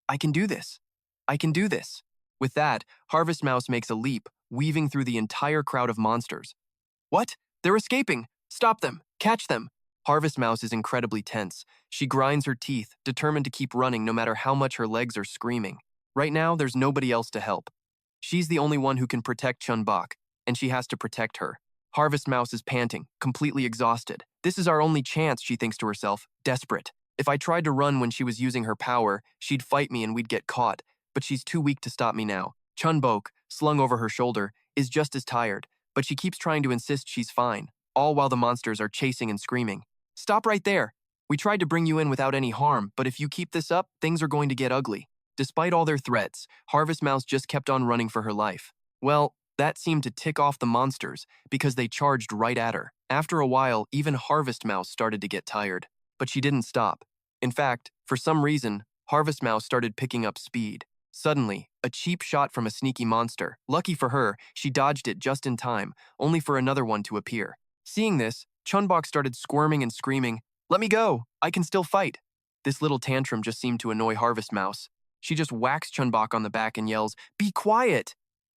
I can do this. I can do this. With that, Harvest Mouse makes a leap, weaving through the entire crowd of monsters. What? They're escaping! Stop them! Catch them! Harvest Mouse is incredibly tense. She grinds her teeth, determined to keep running no matter how much her legs are screaming. Right now, there's nobody else to help. She's the only one who can protect Chun-Bok, and she has to protect her. Harvest Mouse is panting, completely exhausted. This is our only chance, she thinks to herself, desperate. If I tried to run when she was using her power, she'd fight me and we'd get caught, but she's too weak to stop me now. Chun-Bok, slung over her shoulder, is just as tired, but she keeps trying to insist she's fine, all while the monsters are chasing and screaming. Stop right there. We tried to bring you in without any harm, but if you keep this up, things are going to get ugly. Despite all their threats, Harvest Mouse just kept on running for her life. Well, that seemed to tick off the monsters because they charged right at her. After a while, even Harvest Mouse started to get tired, but she didn't stop. In fact, for some reason, Harvest Mouse started picking up speed. Suddenly, a cheap shot from a sneaky monster. Lucky for her, she dodged it just in time, only for another one to appear. Seeing this, Chun-Bok started squirming and screaming, "Let me go! I can still fight!" This little tantrum just seemed to annoy Harvest Mouse. She just whacks Chun-Bok on the back and yells, "Be quiet!"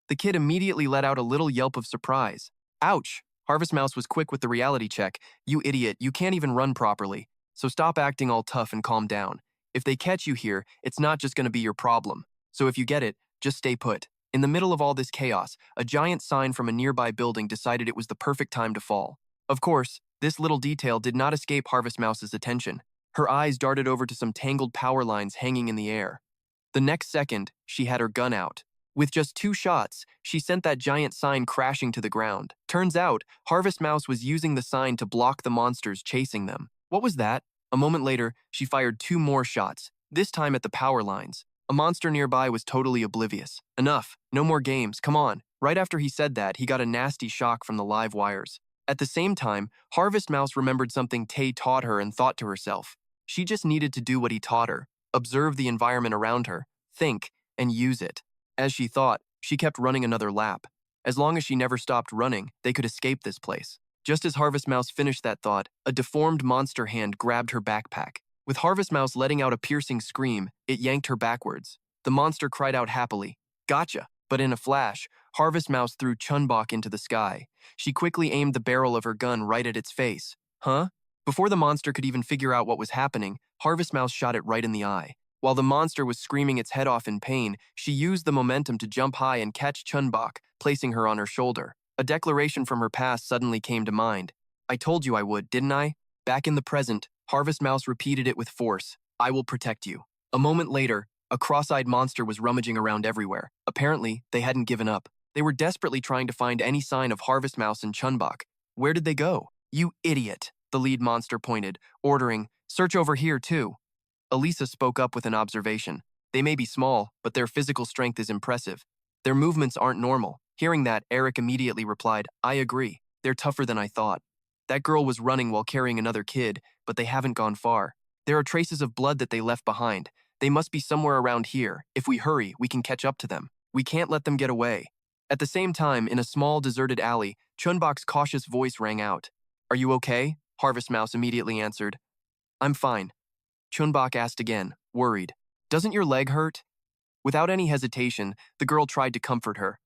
The kid immediately let out a little yelp of surprise. Ouch! Harvest Mouse was quick with the reality check. You idiot, you can't even run properly. So stop acting all tough and calm down. If they catch you here, it's not just going to be your problem. So if you get it, just stay put. In the middle of all this chaos, a giant sign from a nearby building decided it was the perfect time to fall. Of course, this little detail did not escape Harvest Mouse's attention. Her eyes darted over to some tangled power lines hanging in the air. The next second, she had her gun out. With just 2 shots, she sent that giant sign crashing to the ground. Turns out, Harvest Mouse was using the sign to block the monsters chasing them. What was that? A moment later, she fired 2 more shots, this time at the power lines. A monster nearby was totally oblivious. Enough, no more games, come on. Right after he said that, he got a nasty shock from the live wires. At the same time, Harvest Mouse remembered something Tay taught her and thought to herself. She just needed to do what he taught her, observe the environment around her, think, and use it. As she thought, she kept running another lap. As long as she never stopped running, they could escape this place. Just as Harvest Mouse finished that thought, a deformed monster hand grabbed her backpack. With Harvest Mouse letting out a piercing scream, it yanked her backwards. The monster cried out happily, "Gotcha!" But in a flash, Harvest Mouse threw Chun-Bok into the sky. She quickly aimed the barrel of her gun right at its face. Huh? Before the monster could even figure out what was happening, Harvest Mouse shot it right in the eye. While the monster was screaming its head off in pain, she used the momentum to jump high and catch Chun-Bok, placing her on her shoulder. A declaration from her past suddenly came to mind. "I told you I would, didn't I?" Back in the present, Harvest Mouse repeated it with force. "I will protect you." A moment later, a cross-eyed monster was rummaging around everywhere. Apparently, they hadn't given up. They were desperately trying to find any sign of Harvest Mouse and Chun-Bok. "Where did they go?" "You idiot," the lead monster pointed, ordering, "Search over here too." Elisa spoke up with an observation. "They may be small, but their physical strength is impressive. Their movements aren't normal." Hearing that, Eric immediately replied, "I agree. They're tougher than I thought." That girl was running while carrying another kid, but they haven't gone far. There are traces of blood that they left behind. They must be somewhere around here. If we hurry, we can catch up to them. We can't let them get away. At the same time, in a small, deserted alley, Chun-Bok's cautious voice rang out. "Are you okay?" Harvest Mouse immediately answered. "I'm fine." Chun-Bok asked again, worried. "Doesn't your leg hurt?" Without any hesitation, the girl tried to comfort her.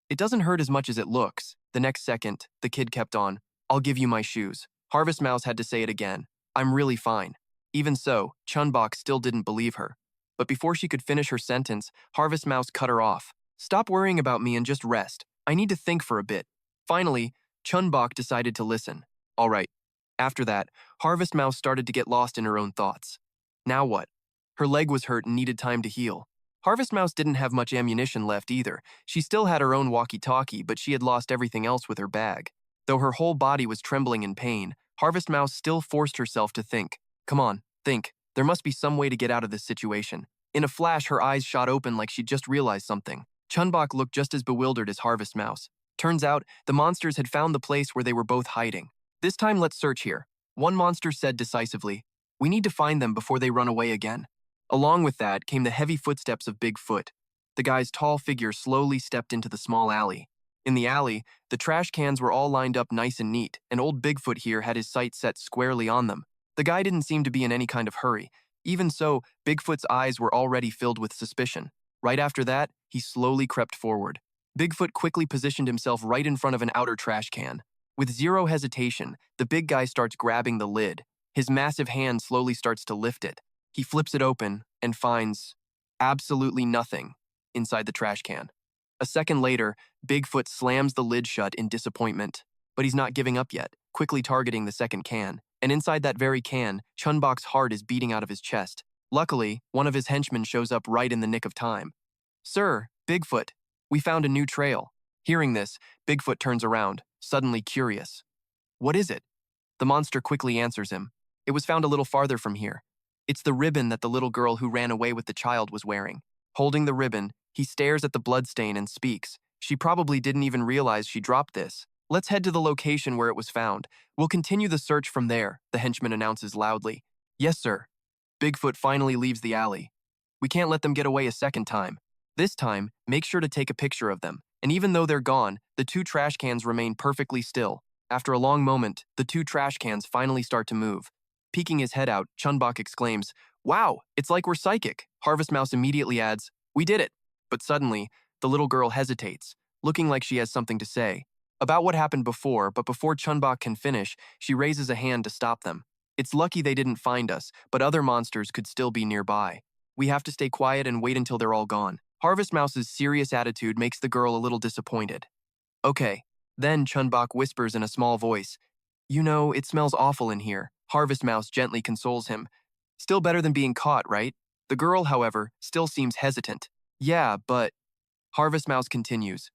"It doesn't hurt as much as it looks." The next second, the kid kept on. "I'll give you my shoes." Harvest Mouse had to say it again. "I'm really fine." Even so, Chun-Bok still didn't believe her. But before she could finish her sentence, Harvest Mouse cut her off. "Stop worrying about me and just rest. I need to think for a bit." Finally, Chun-Bok decided to listen. All right. After that, Harvest Mouse started to get lost in her own thoughts. Now what? Her leg was hurt and needed time to heal. Harvest Mouse didn't have much ammunition left either. She still had her own walkie-talkie, but she had lost everything else with her bag. Though her whole body was trembling in pain, Harvest Mouse still forced herself to think. Come on, think. There must be some way to get out of this situation. In a flash, her eyes shot open like she'd just realized something. Chun-Bok looked just as bewildered as Harvest Mouse. Turns out, the monsters had found the place where they were both hiding. "This time, let's search here," one monster said decisively. "We need to find them before they run away again." Along with that came the heavy footsteps of Bigfoot. The guy's tall figure slowly stepped into the small alley. In the alley, the trash cans were all lined up nice and neat, and old Bigfoot here had his sights set squarely on them. The guy didn't seem to be in any kind of hurry. Even so, Bigfoot's eyes were already filled with suspicion. Right after that, he slowly crept forward. Bigfoot quickly positioned himself right in front of an outer trash can. With zero hesitation, the big guy starts grabbing the lid. His massive hand slowly starts to lift it. He flips it open and finds absolutely nothing inside the trash can. A second later, Bigfoot slams the lid shut in disappointment. But he's not giving up yet, quickly targeting the second can. And inside that very can, Chun-Bok's heart is beating out of his chest. Luckily, one of his henchmen shows up right in the nick of time. "Sir, Bigfoot, we found a new trail." Hearing this, Bigfoot turns around, suddenly curious. "What is it?" The monster quickly answers him. "It was found a little farther from here. It's the ribbon that the little girl who ran away with the child was wearing." Holding the ribbon, he stares at the bloodstain and speaks. "She probably didn't even realize she dropped this. Let's head to the location where it was found. We'll continue the search from there," the henchman announces loudly. "Yes, sir." Bigfoot finally leaves the alley. "We can't let them get away a second time. This time, make sure to take a picture of them." And even though they're gone, the two trash cans remain perfectly still. After a long moment, the two trash cans finally start to move. Peeking his head out, Chun-Bok exclaims, "Wow, it's like we're psychic." Harvest Mouse immediately adds, "We did it." But suddenly, the little girl hesitates, looking like she has something to say about what happened before, but before Chun-Bok can finish, she raises a hand to stop them. "It's lucky they didn't find us, but other monsters could still be nearby. We have to stay quiet and wait until they're all gone." Harvest Mouse's serious attitude makes the girl a little disappointed. "Okay." Then Chun-Bok whispers in a small voice, "You know, it smells awful in here." Harvest Mouse gently consoles him. "Still better than being caught, right?" The girl, however, still seems hesitant. "Yeah, but..." Harvest Mouse continues,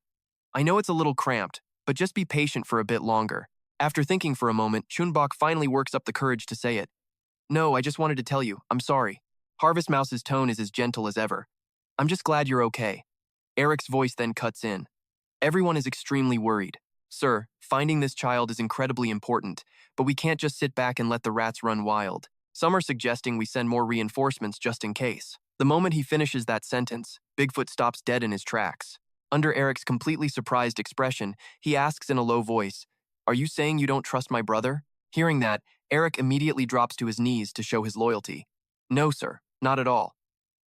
"I know it's a little cramped, but just be patient for a bit longer." After thinking for a moment, Chun-Bok finally works up the courage to say it. "No, I just wanted to tell you, I'm sorry." Harvest Mouse's tone is as gentle as ever. "I'm just glad you're okay." Eric's voice then cuts in. "Everyone is extremely worried. Sir, finding this child is incredibly important, but we can't just sit back and let the rats run wild. Some are suggesting we send more reinforcements just in case." The moment he finishes that sentence, Bigfoot stops dead in his tracks. Under Eric's completely surprised expression, he asks in a low voice, "Are you saying you don't trust my brother?" Hearing that, Eric immediately drops to his knees to show his loyalty. "No, sir, not at all.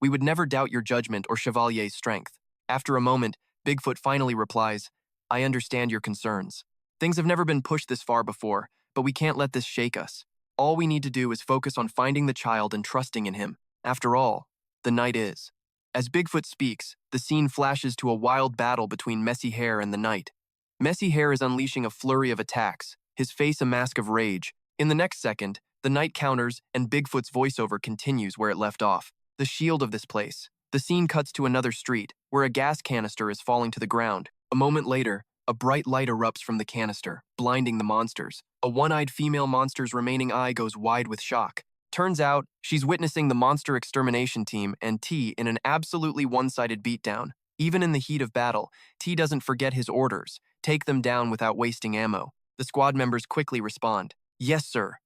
We would never doubt your judgment or Chevalier's strength." After a moment, Bigfoot finally replies, "I understand your concerns. Things have never been pushed this far before, but we can't let this shake us. All we need to do is focus on finding the child and trusting in him. After all, the night is." As Bigfoot speaks, the scene flashes to a wild battle between Messy Hair and the Knight. Messy Hair is unleashing a flurry of attacks, his face a mask of rage. In the next second, the Knight counters and Bigfoot's voiceover continues where it left off. The shield of this place. The scene cuts to another street, where a gas canister is falling to the ground. A moment later, a bright light erupts from the canister, blinding the monsters. A one-eyed female monster's remaining eye goes wide with shock. Turns out, she's witnessing the monster extermination team and T in an absolutely one-sided beatdown. Even in the heat of battle, T doesn't forget his orders. Take them down without wasting ammo. The squad members quickly respond. "Yes, sir."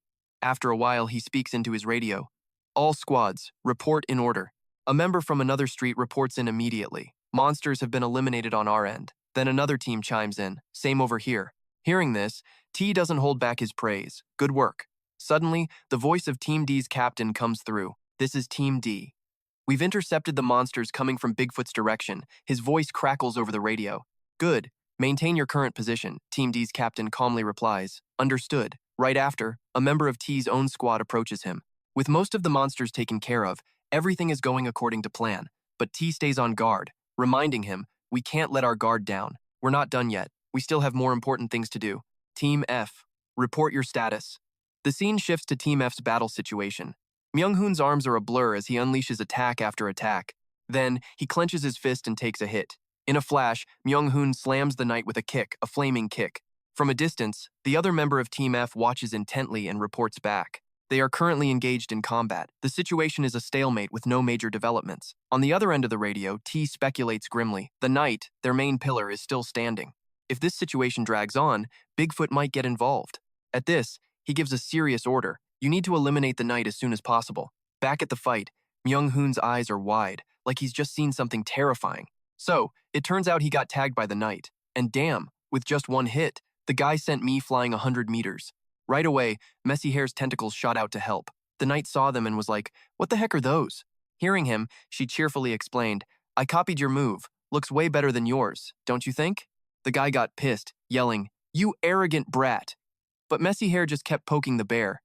After a while, he speaks into his radio. "All squads, report in order." A member from another street reports in immediately. "Monsters have been eliminated on our end." Then another team chimes in. "Same over here." Hearing this, T doesn't hold back his praise. "Good work." Suddenly, the voice of Team D's captain comes through. "This is Team D. We've intercepted the monsters coming from Bigfoot's direction." His voice crackles over the radio. "Good. Maintain your current position," Team D's captain calmly replies. "Understood." Right after, a member of T's own squad approaches him. With most of the monsters taken care of, everything is going according to plan, but T stays on guard, reminding him, "We can't let our guard down. We're not done yet. We still have more important things to do." Team F, report your status. The scene shifts to Team F's battle situation. Mi-hun's arms are a blur as he unleashes attack after attack. Then, he clenches his fist and takes a hit. In a flash, Mi-hun slams the Knight with a kick, a flaming kick. From a distance, the other member of Team F watches intently and reports back. They are currently engaged in combat. The situation is a stalemate with no major developments. On the other end of the radio, T speculates grimly. The Knight, their main pillar, is still standing. If this situation drags on, Bigfoot might get involved. At this, he gives a serious order. "You need to eliminate the Knight as soon as possible." Back at the fight, Mi-hun's eyes are wide, like he's just seen something terrifying. So, it turns out he got tagged by the Knight. And damn, with just one hit, the guy sent me flying 100 meters. Right away, Messy Hair's tentacles shot out to help. The Knight saw them and was like, "What the heck are those?" Hearing him, she cheerfully explained, "I copied your move. Looks way better than yours, don't you think?" The guy got pissed, yelling, "You arrogant brat." But Messy Hair just kept poking the bear.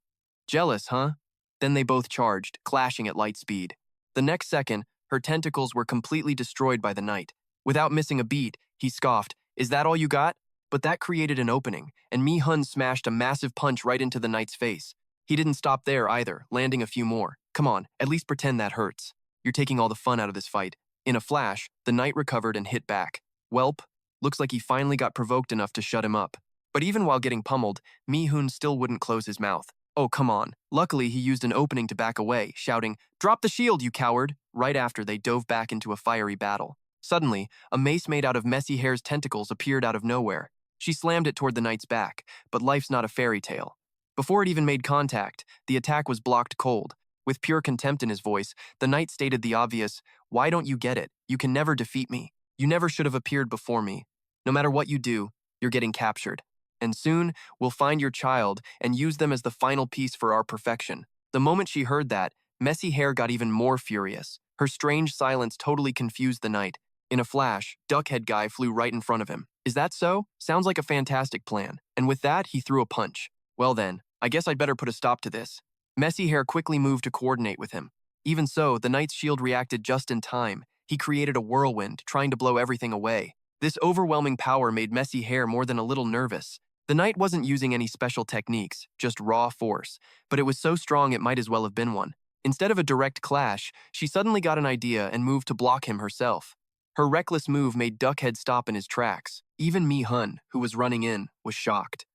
"Jealous, huh?" Then they both charged, clashing at light speed. The next second, her tentacles were completely destroyed by the Knight. Without missing a beat, he scoffed, "Is that all you got?" But that created an opening, and Mi-hun smashed a massive punch right into the Knight's face. He didn't stop there either, landing a few more. "Come on, at least pretend that hurts. You're taking all the fun out of this fight." In a flash, the Knight recovered and hit back. Welp, looks like he finally got provoked enough to shut him up. But even while getting pummeled, Mi-hun still wouldn't close his mouth. Oh, come on. Luckily, he used an opening to back away, shouting, "Drop the shield, you coward!" Right after, they dove back into a fiery battle. Suddenly, a mace made out of Messy Hair's tentacles appeared out of nowhere. She slammed it toward the Knight's back, but life's not a fairy tale. Before it even made contact, the attack was blocked cold. With pure contempt in his voice, the Knight stated the obvious, "Why don't you get it? You can never defeat me. You never should have appeared before me. No matter what you do, you're getting captured. And soon, we'll find your child and use them as the final piece for our perfection." The moment she heard that, Messy Hair got even more furious. Her strange silence totally confused the Knight. In a flash, Duckhead Guy flew right in front of him. "Is that so? Sounds like a fantastic plan." And with that, he threw a punch. "Well then, I guess I'd better put a stop to this." Messy Hair quickly moved to coordinate with him. Even so, the Knight's shield reacted just in time. He created a whirlwind, trying to blow everything away. This overwhelming power made Messy Hair more than a little nervous. The Knight wasn't using any special techniques, just raw force, but it was so strong it might as well have been one. Instead of a direct clash, she suddenly got an idea and moved to block him herself. Her reckless move made Duckhead stop in his tracks. Even Mi-hun, who was running in, was shocked.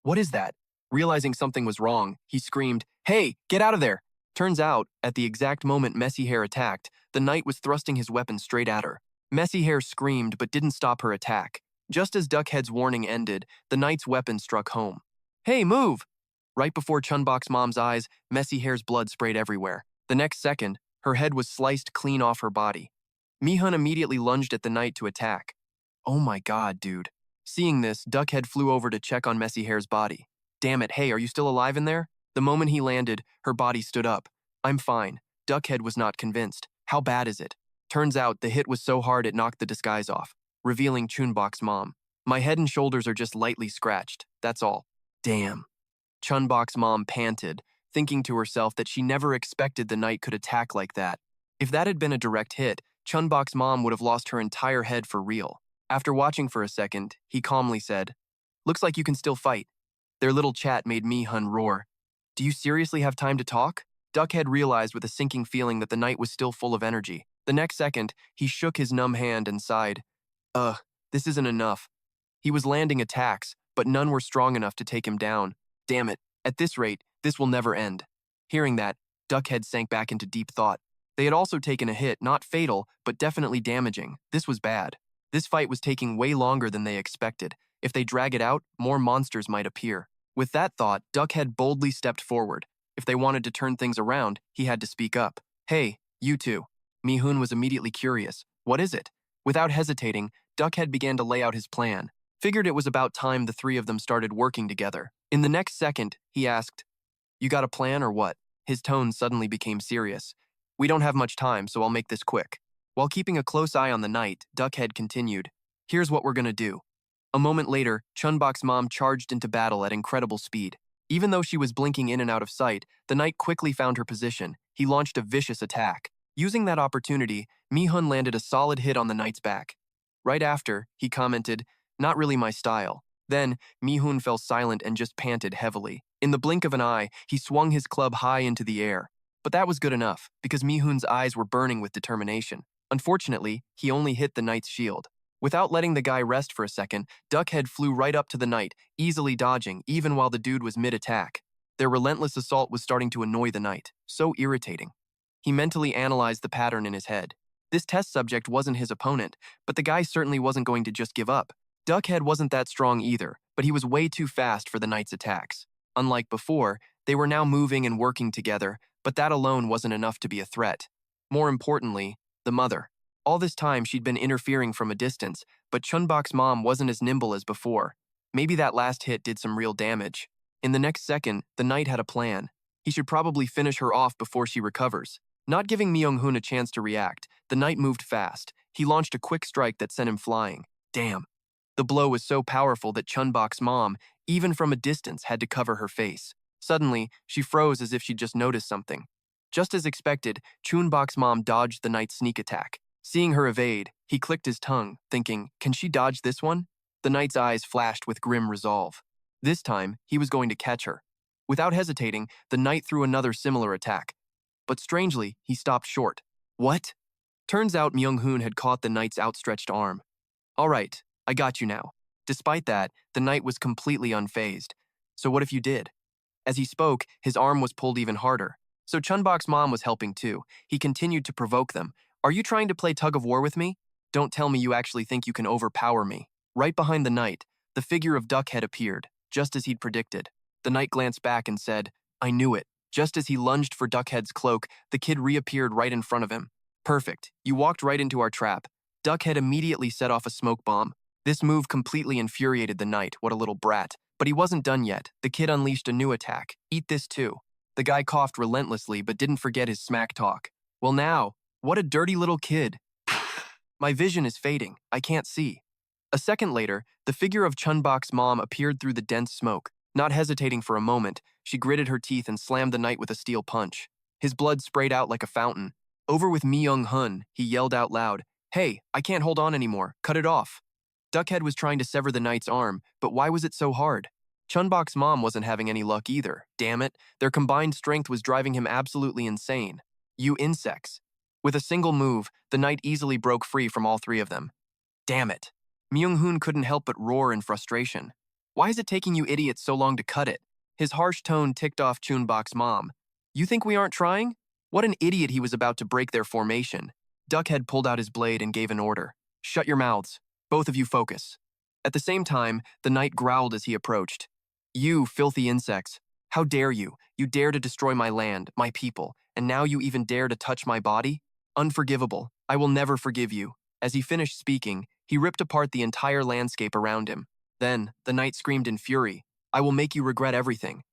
"What is that?" Realizing something was wrong, he screamed, "Hey, get out of there!" Turns out, at the exact moment Messy Hair attacked, the Knight was thrusting his weapon straight at her. Messy Hair screamed but didn't stop her attack. Just as Duckhead's warning ended, the Knight's weapon struck home. "Hey, move!" Right before Chun-Bok's mom's eyes, Messy Hair's blood sprayed everywhere. The next second, her head was sliced clean off her body. Mi-hun immediately lunged at the knight to attack. Oh my god, dude. Seeing this, Duckhead flew over to check on Messy Hair's body. Damn it, hey, are you still alive in there? The moment he landed, her body stood up. I'm fine. Duckhead was not convinced. How bad is it? Turns out the hit was so hard it knocked the disguise off, revealing Chun-Bok's mom. My head and shoulders are just lightly scratched, that's all. Damn. Chun-Bok's mom panted, thinking to herself that she never expected the knight could attack like that. If that had been a direct hit, Chun-Bok's mom would have lost her entire head for real. After watching for a second, he calmly said, "Looks like you can still fight." Their little chat made Mi-hun roar. "Do you seriously have time to talk?" Duckhead realized with a sinking feeling that the knight was still full of energy. The next second, he shook his numb hand and sighed. This isn't enough. He was landing attacks, but none were strong enough to take him down. Damn it, at this rate, this will never end. Hearing that, Duckhead sank back into deep thought. They had also taken a hit, not fatal, but definitely damaging. This was bad. This fight was taking way longer than they expected. If they drag it out, more monsters might appear. With that thought, Duckhead boldly stepped forward. If they wanted to turn things around, he had to speak up. "Hey, you two." Mi-hun was immediately curious. "What is it?" Without hesitating, Duckhead began to lay out his plan. Figured it was about time the three of them started working together. In the next second, he asked, "You got a plan or what?" His tone suddenly became serious. "We don't have much time, so I'll make this quick." While keeping a close eye on the knight, Duckhead continued, "Here's what we're gonna do." A moment later, Chun-Bok's mom charged into battle at incredible speed. Even though she was blinking in and out of sight, the knight quickly found her position. He launched a vicious attack. Using that opportunity, Mi-hun landed a solid hit on the knight's back. Right after, he commented, "Not really my style." Then, Mi-hun fell silent and just panted heavily. In the blink of an eye, he swung his club high into the air. But that was good enough, because Mi-hun's eyes were burning with determination. Unfortunately, he only hit the knight's shield. Without letting the guy rest for a second, Duckhead flew right up to the knight, easily dodging even while the dude was mid-attack. Their relentless assault was starting to annoy the knight. So irritating. He mentally analyzed the pattern in his head. This test subject wasn't his opponent, but the guy certainly wasn't going to just give up. Duckhead wasn't that strong either, but he was way too fast for the knight's attacks. Unlike before, they were now moving and working together, but that alone wasn't enough to be a threat. More importantly, the mother. All this time, she'd been interfering from a distance, but Chun-Bok's mom wasn't as nimble as before. Maybe that last hit did some real damage. In the next second, the knight had a plan. He should probably finish her off before she recovers. Not giving Mi-hun a chance to react, the knight moved fast. He launched a quick strike that sent him flying. Damn. The blow was so powerful that Chun-Bok's mom, even from a distance, had to cover her face. Suddenly, she froze as if she'd just noticed something. Just as expected, Chun-Bok's mom dodged the knight's sneak attack. Seeing her evade, he clicked his tongue, thinking, "Can she dodge this one?" The knight's eyes flashed with grim resolve. This time, he was going to catch her. Without hesitating, the knight threw another similar attack. But strangely, he stopped short. What? Turns out Mi-hun had caught the knight's outstretched arm. "All right, I got you now." Despite that, the knight was completely unfazed. "So what if you did?" As he spoke, his arm was pulled even harder. So Chun-Bok's mom was helping too. He continued to provoke them. "Are you trying to play tug-of-war with me? Don't tell me you actually think you can overpower me." Right behind the knight, the figure of Duckhead appeared, just as he'd predicted. The knight glanced back and said, "I knew it." Just as he lunged for Duckhead's cloak, the kid reappeared right in front of him. "Perfect. You walked right into our trap." Duckhead immediately set off a smoke bomb. This move completely infuriated the knight. What a little brat. But he wasn't done yet. The kid unleashed a new attack. "Eat this too." The guy coughed relentlessly but didn't forget his smack talk. "Well now, what a dirty little kid." "My vision is fading. I can't see." A second later, the figure of Chun-Bok's mom appeared through the dense smoke. Not hesitating for a moment, she gritted her teeth and slammed the knight with a steel punch. His blood sprayed out like a fountain. Over with Mi-hun, he yelled out loud, "Hey, I can't hold on anymore. Cut it off." Duckhead was trying to sever the knight's arm, but why was it so hard? Chun-Bok's mom wasn't having any luck either. Damn it, their combined strength was driving him absolutely insane. "You insects." With a single move, the knight easily broke free from all three of them. Damn it. Mi-hun couldn't help but roar in frustration. "Why is it taking you idiots so long to cut it?" His harsh tone ticked off Chun-Bok's mom. "You think we aren't trying?" What an idiot, he was about to break their formation. Duckhead pulled out his blade and gave an order. "Shut your mouths. Both of you focus." At the same time, the knight growled as he approached. "You filthy insects. How dare you? You dare to destroy my land, my people, and now you even dare to touch my body?" Unforgivable. I will never forgive you. As he finished speaking, he ripped apart the entire landscape around him. Then, the knight screamed in fury, I will make you regret everything.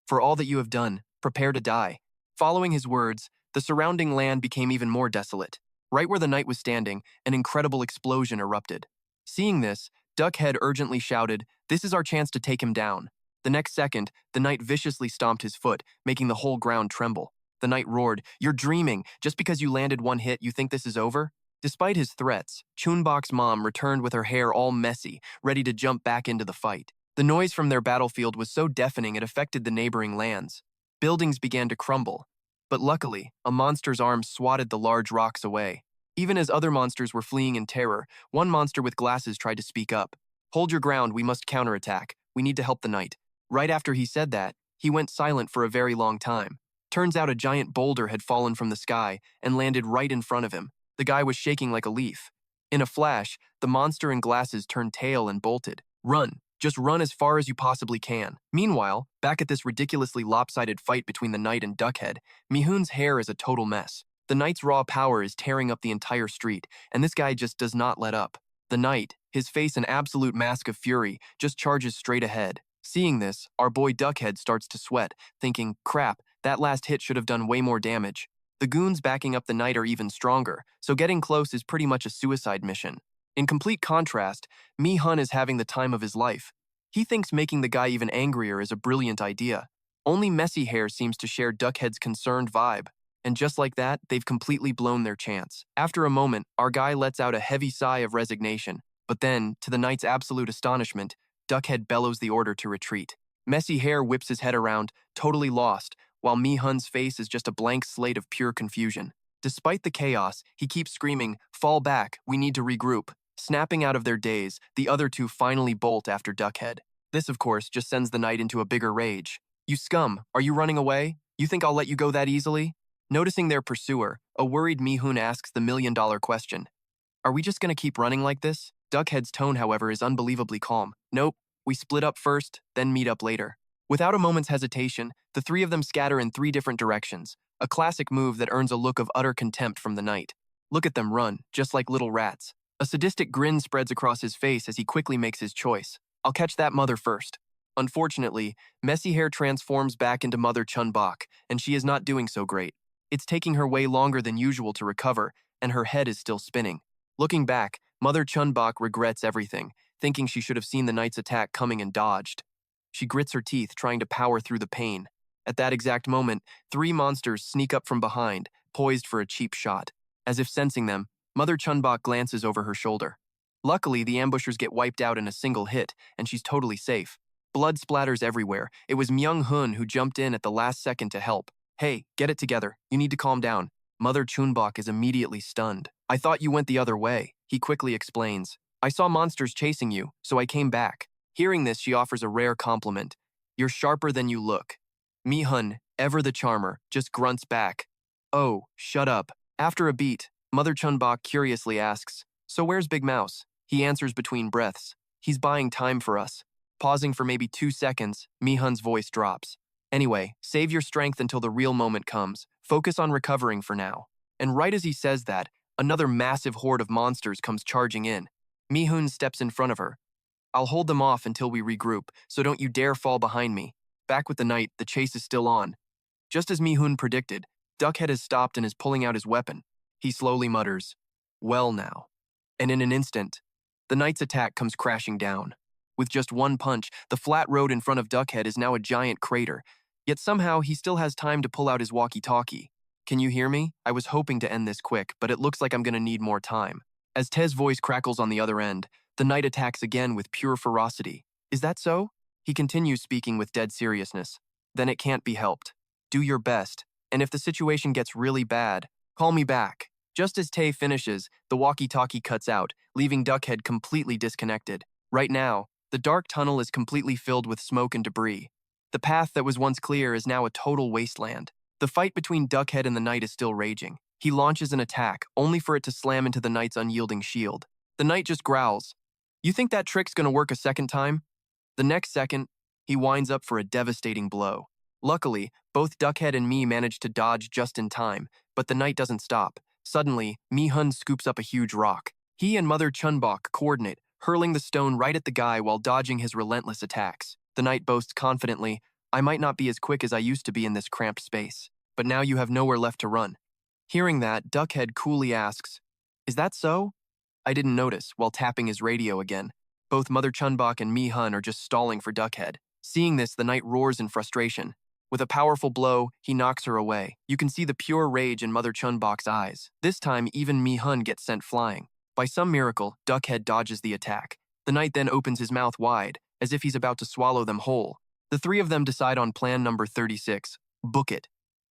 For all that you have done, prepare to die. Following his words, the surrounding land became even more desolate. Right where the knight was standing, an incredible explosion erupted. Seeing this, Duckhead urgently shouted, This is our chance to take him down. The next second, the knight viciously stomped his foot, making the whole ground tremble. The knight roared, You're dreaming. Just because you landed one hit, you think this is over? Despite his threats, Chun-Bok's mom returned with her hair all messy, ready to jump back into the fight. The noise from their battlefield was so deafening it affected the neighboring lands. Buildings began to crumble. But luckily, a monster's arms swatted the large rocks away. Even as other monsters were fleeing in terror, one monster with glasses tried to speak up. Hold your ground, we must counterattack. We need to help the knight. Right after he said that, he went silent for a very long time. Turns out a giant boulder had fallen from the sky and landed right in front of him. The guy was shaking like a leaf. In a flash, the monster in glasses turned tail and bolted. Run! Just run as far as you possibly can. Meanwhile, back at this ridiculously lopsided fight between the knight and Duckhead, Mi-hun's hair is a total mess. The knight's raw power is tearing up the entire street, and this guy just does not let up. The knight, his face an absolute mask of fury, just charges straight ahead. Seeing this, our boy Duckhead starts to sweat, thinking, crap, that last hit should have done way more damage. The goons backing up the knight are even stronger, so getting close is pretty much a suicide mission. In complete contrast, Mi-hun is having the time of his life. He thinks making the guy even angrier is a brilliant idea. Only Messy Hair seems to share Duckhead's concerned vibe. And just like that, they've completely blown their chance. After a moment, our guy lets out a heavy sigh of resignation. But then, to the knight's absolute astonishment, Duckhead bellows the order to retreat. Messy Hair whips his head around, totally lost, while Mi-hun's face is just a blank slate of pure confusion. Despite the chaos, he keeps screaming, Fall back, we need to regroup. Snapping out of their daze, the other two finally bolt after Duckhead. This, of course, just sends the knight into a bigger rage. You scum, are you running away? You think I'll let you go that easily? Noticing their pursuer, a worried Mi-hun asks the million-dollar question. Are we just gonna keep running like this? Duckhead's tone, however, is unbelievably calm. Nope, we split up first, then meet up later. Without a moment's hesitation, the three of them scatter in 3 different directions, a classic move that earns a look of utter contempt from the knight. Look at them run, just like little rats. A sadistic grin spreads across his face as he quickly makes his choice. I'll catch that mother first. Unfortunately, Messy Hair transforms back into Mother Chun-Bok, and she is not doing so great. It's taking her way longer than usual to recover, and her head is still spinning. Looking back, Mother Chun-Bok regrets everything, thinking she should have seen the knight's attack coming and dodged. She grits her teeth, trying to power through the pain. At that exact moment, 3 monsters sneak up from behind, poised for a cheap shot. As if sensing them, Mother Chun-Bok glances over her shoulder. Luckily, the ambushers get wiped out in a single hit, and she's totally safe. Blood splatters everywhere. It was Mi-hun who jumped in at the last second to help. Hey, get it together. You need to calm down. Mother Chun-Bok is immediately stunned. I thought you went the other way, he quickly explains. I saw monsters chasing you, so I came back. Hearing this, she offers a rare compliment. You're sharper than you look. Mi-hun, ever the charmer, just grunts back. Oh, shut up. After a beat, Mother Chun-Bok curiously asks, So where's Big Mouse? He answers between breaths. He's buying time for us. Pausing for maybe 2 seconds, Mi-hun's voice drops. Anyway, save your strength until the real moment comes. Focus on recovering for now. And right as he says that, another massive horde of monsters comes charging in. Mi-hun steps in front of her. I'll hold them off until we regroup, so don't you dare fall behind me. Back with the knight, the chase is still on. Just as Mi-hun predicted, Duckhead has stopped and is pulling out his weapon. He slowly mutters, Well now. And in an instant, the knight's attack comes crashing down. With just one punch, the flat road in front of Duckhead is now a giant crater, yet somehow he still has time to pull out his walkie-talkie. Can you hear me? I was hoping to end this quick, but it looks like I'm gonna need more time. As Tez's voice crackles on the other end, the knight attacks again with pure ferocity. Is that so? He continues speaking with dead seriousness. Then it can't be helped. Do your best, and if the situation gets really bad, call me back. Just as Tay finishes, the walkie-talkie cuts out, leaving Duckhead completely disconnected. Right now, the dark tunnel is completely filled with smoke and debris. The path that was once clear is now a total wasteland. The fight between Duckhead and the knight is still raging. He launches an attack, only for it to slam into the knight's unyielding shield. The knight just growls. You think that trick's gonna work a second time? The next second, he winds up for a devastating blow. Luckily, both Duckhead and me manage to dodge just in time, but the knight doesn't stop. Suddenly, Mi-hun scoops up a huge rock. He and Mother Chun-Bok coordinate, hurling the stone right at the guy while dodging his relentless attacks. The knight boasts confidently, "I might not be as quick as I used to be in this cramped space, but now you have nowhere left to run." Hearing that, Duckhead coolly asks, "Is that so?" I didn't notice, while tapping his radio again. Both Mother Chun-Bok and Mi-hun are just stalling for Duckhead. Seeing this, the knight roars in frustration. With a powerful blow, he knocks her away. You can see the pure rage in Mother Chun-Bok's eyes. This time, even Mi-hun gets sent flying. By some miracle, Duckhead dodges the attack. The knight then opens his mouth wide, as if he's about to swallow them whole. The three of them decide on plan number 36, book it.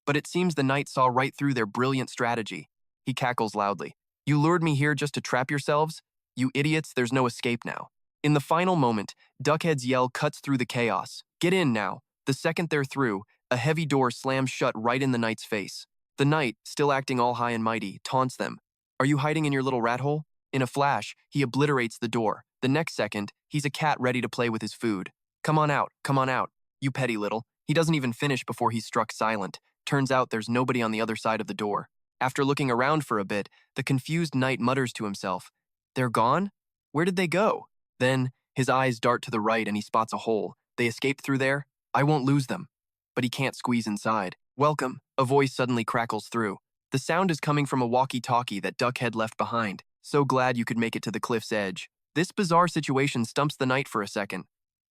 But it seems the knight saw right through their brilliant strategy. He cackles loudly. "You lured me here just to trap yourselves? You idiots, there's no escape now." In the final moment, Duckhead's yell cuts through the chaos. "Get in now." The second they're through, a heavy door slams shut right in the knight's face. The knight, still acting all high and mighty, taunts them. "Are you hiding in your little rat hole?" In a flash, he obliterates the door. The next second, he's a cat ready to play with his food. Come on out, you petty little." He doesn't even finish before he's struck silent. Turns out there's nobody on the other side of the door. After looking around for a bit, the confused knight mutters to himself, "They're gone? Where did they go?" Then, his eyes dart to the right and he spots a hole. They escaped through there? I won't lose them. But he can't squeeze inside. "Welcome," a voice suddenly crackles through. The sound is coming from a walkie-talkie that Duckhead left behind. "So glad you could make it to the cliff's edge." This bizarre situation stumps the knight for a second.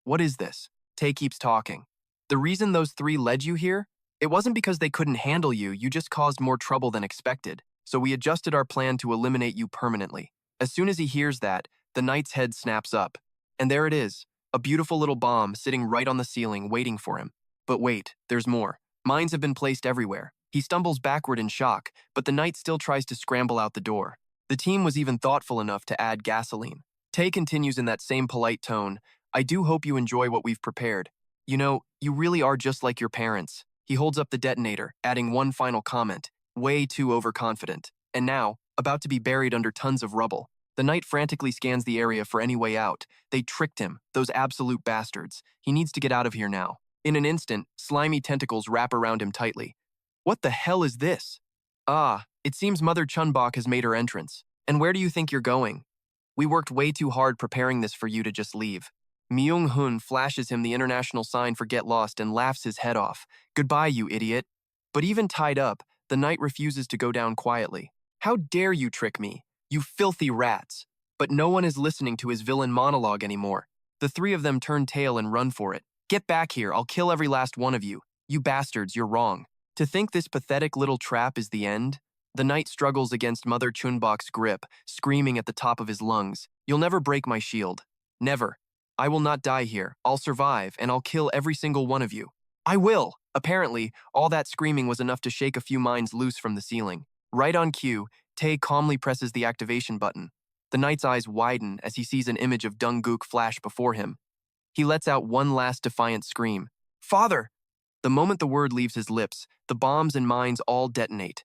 "What is this?" Tay keeps talking. "The reason those three led you here? It wasn't because they couldn't handle you, you just caused more trouble than expected. So we adjusted our plan to eliminate you permanently." As soon as he hears that, the knight's head snaps up. And there it is, a beautiful little bomb sitting right on the ceiling waiting for him. But wait, there's more. Mines have been placed everywhere. He stumbles backward in shock, but the knight still tries to scramble out the door. The team was even thoughtful enough to add gasoline. Tay continues in that same polite tone, "I do hope you enjoy what we've prepared. You know, you really are just like your parents." He holds up the detonator, adding one final comment, way too overconfident. And now, about to be buried under tons of rubble. The knight frantically scans the area for any way out. They tricked him, those absolute bastards. He needs to get out of here now. In an instant, slimy tentacles wrap around him tightly. What the hell is this? Ah, it seems Mother Chun-Bok has made her entrance. And where do you think you're going? We worked way too hard preparing this for you to just leave. Mi-hun flashes him the international sign for get lost and laughs his head off. "Goodbye, you idiot." But even tied up, the knight refuses to go down quietly. "How dare you trick me? You filthy rats." But no one is listening to his villain monologue anymore. The three of them turn tail and run for it. "Get back here, I'll kill every last one of you. You bastards, you're wrong." To think this pathetic little trap is the end? The knight struggles against Mother Chun-Bok's grip, screaming at the top of his lungs, "You'll never break my shield. Never. I will not die here. I'll survive, and I'll kill every single one of you. I will!" Apparently, all that screaming was enough to shake a few minds loose from the ceiling. Right on cue, Tay calmly presses the activation button. The knight's eyes widen as he sees an image of Dung flash before him. He lets out one last defiant scream. "Father!" The moment the word leaves his lips, the bombs and mines all detonate.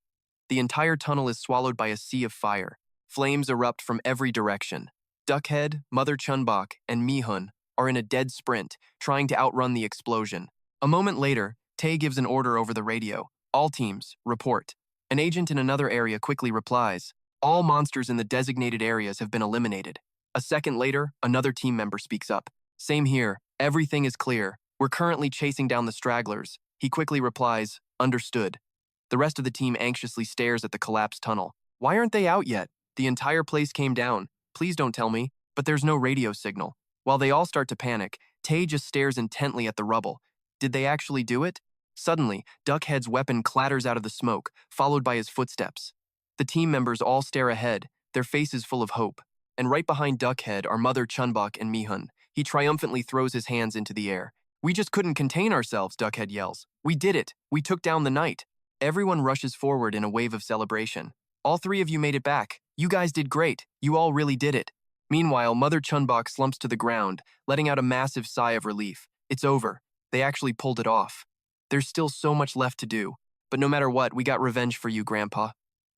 The entire tunnel is swallowed by a sea of fire. Flames erupt from every direction. Duckhead, Mother Chun-Bok, and Mi-hun are in a dead sprint, trying to outrun the explosion. A moment later, Tay gives an order over the radio. "All teams, report." An agent in another area quickly replies, "All monsters in the designated areas have been eliminated." A second later, another team member speaks up. "Same here, everything is clear. We're currently chasing down the stragglers." He quickly replies, "Understood." The rest of the team anxiously stares at the collapsed tunnel. Why aren't they out yet? The entire place came down. Please don't tell me. But there's no radio signal. While they all start to panic, Tay just stares intently at the rubble. Did they actually do it? Suddenly, Duckhead's weapon clatters out of the smoke, followed by his footsteps. The team members all stare ahead, their faces full of hope. And right behind Duckhead are Mother Chun-Bok and Mi-hun. He triumphantly throws his hands into the air. "We just couldn't contain ourselves," Duckhead yells. "We did it. We took down the knight." Everyone rushes forward in a wave of celebration. "All three of you made it back. You guys did great. You all really did it." Meanwhile, Mother Chun-Bok slumps to the ground, letting out a massive sigh of relief. It's over. They actually pulled it off. There's still so much left to do, but no matter what, we got revenge for you, Grandpa.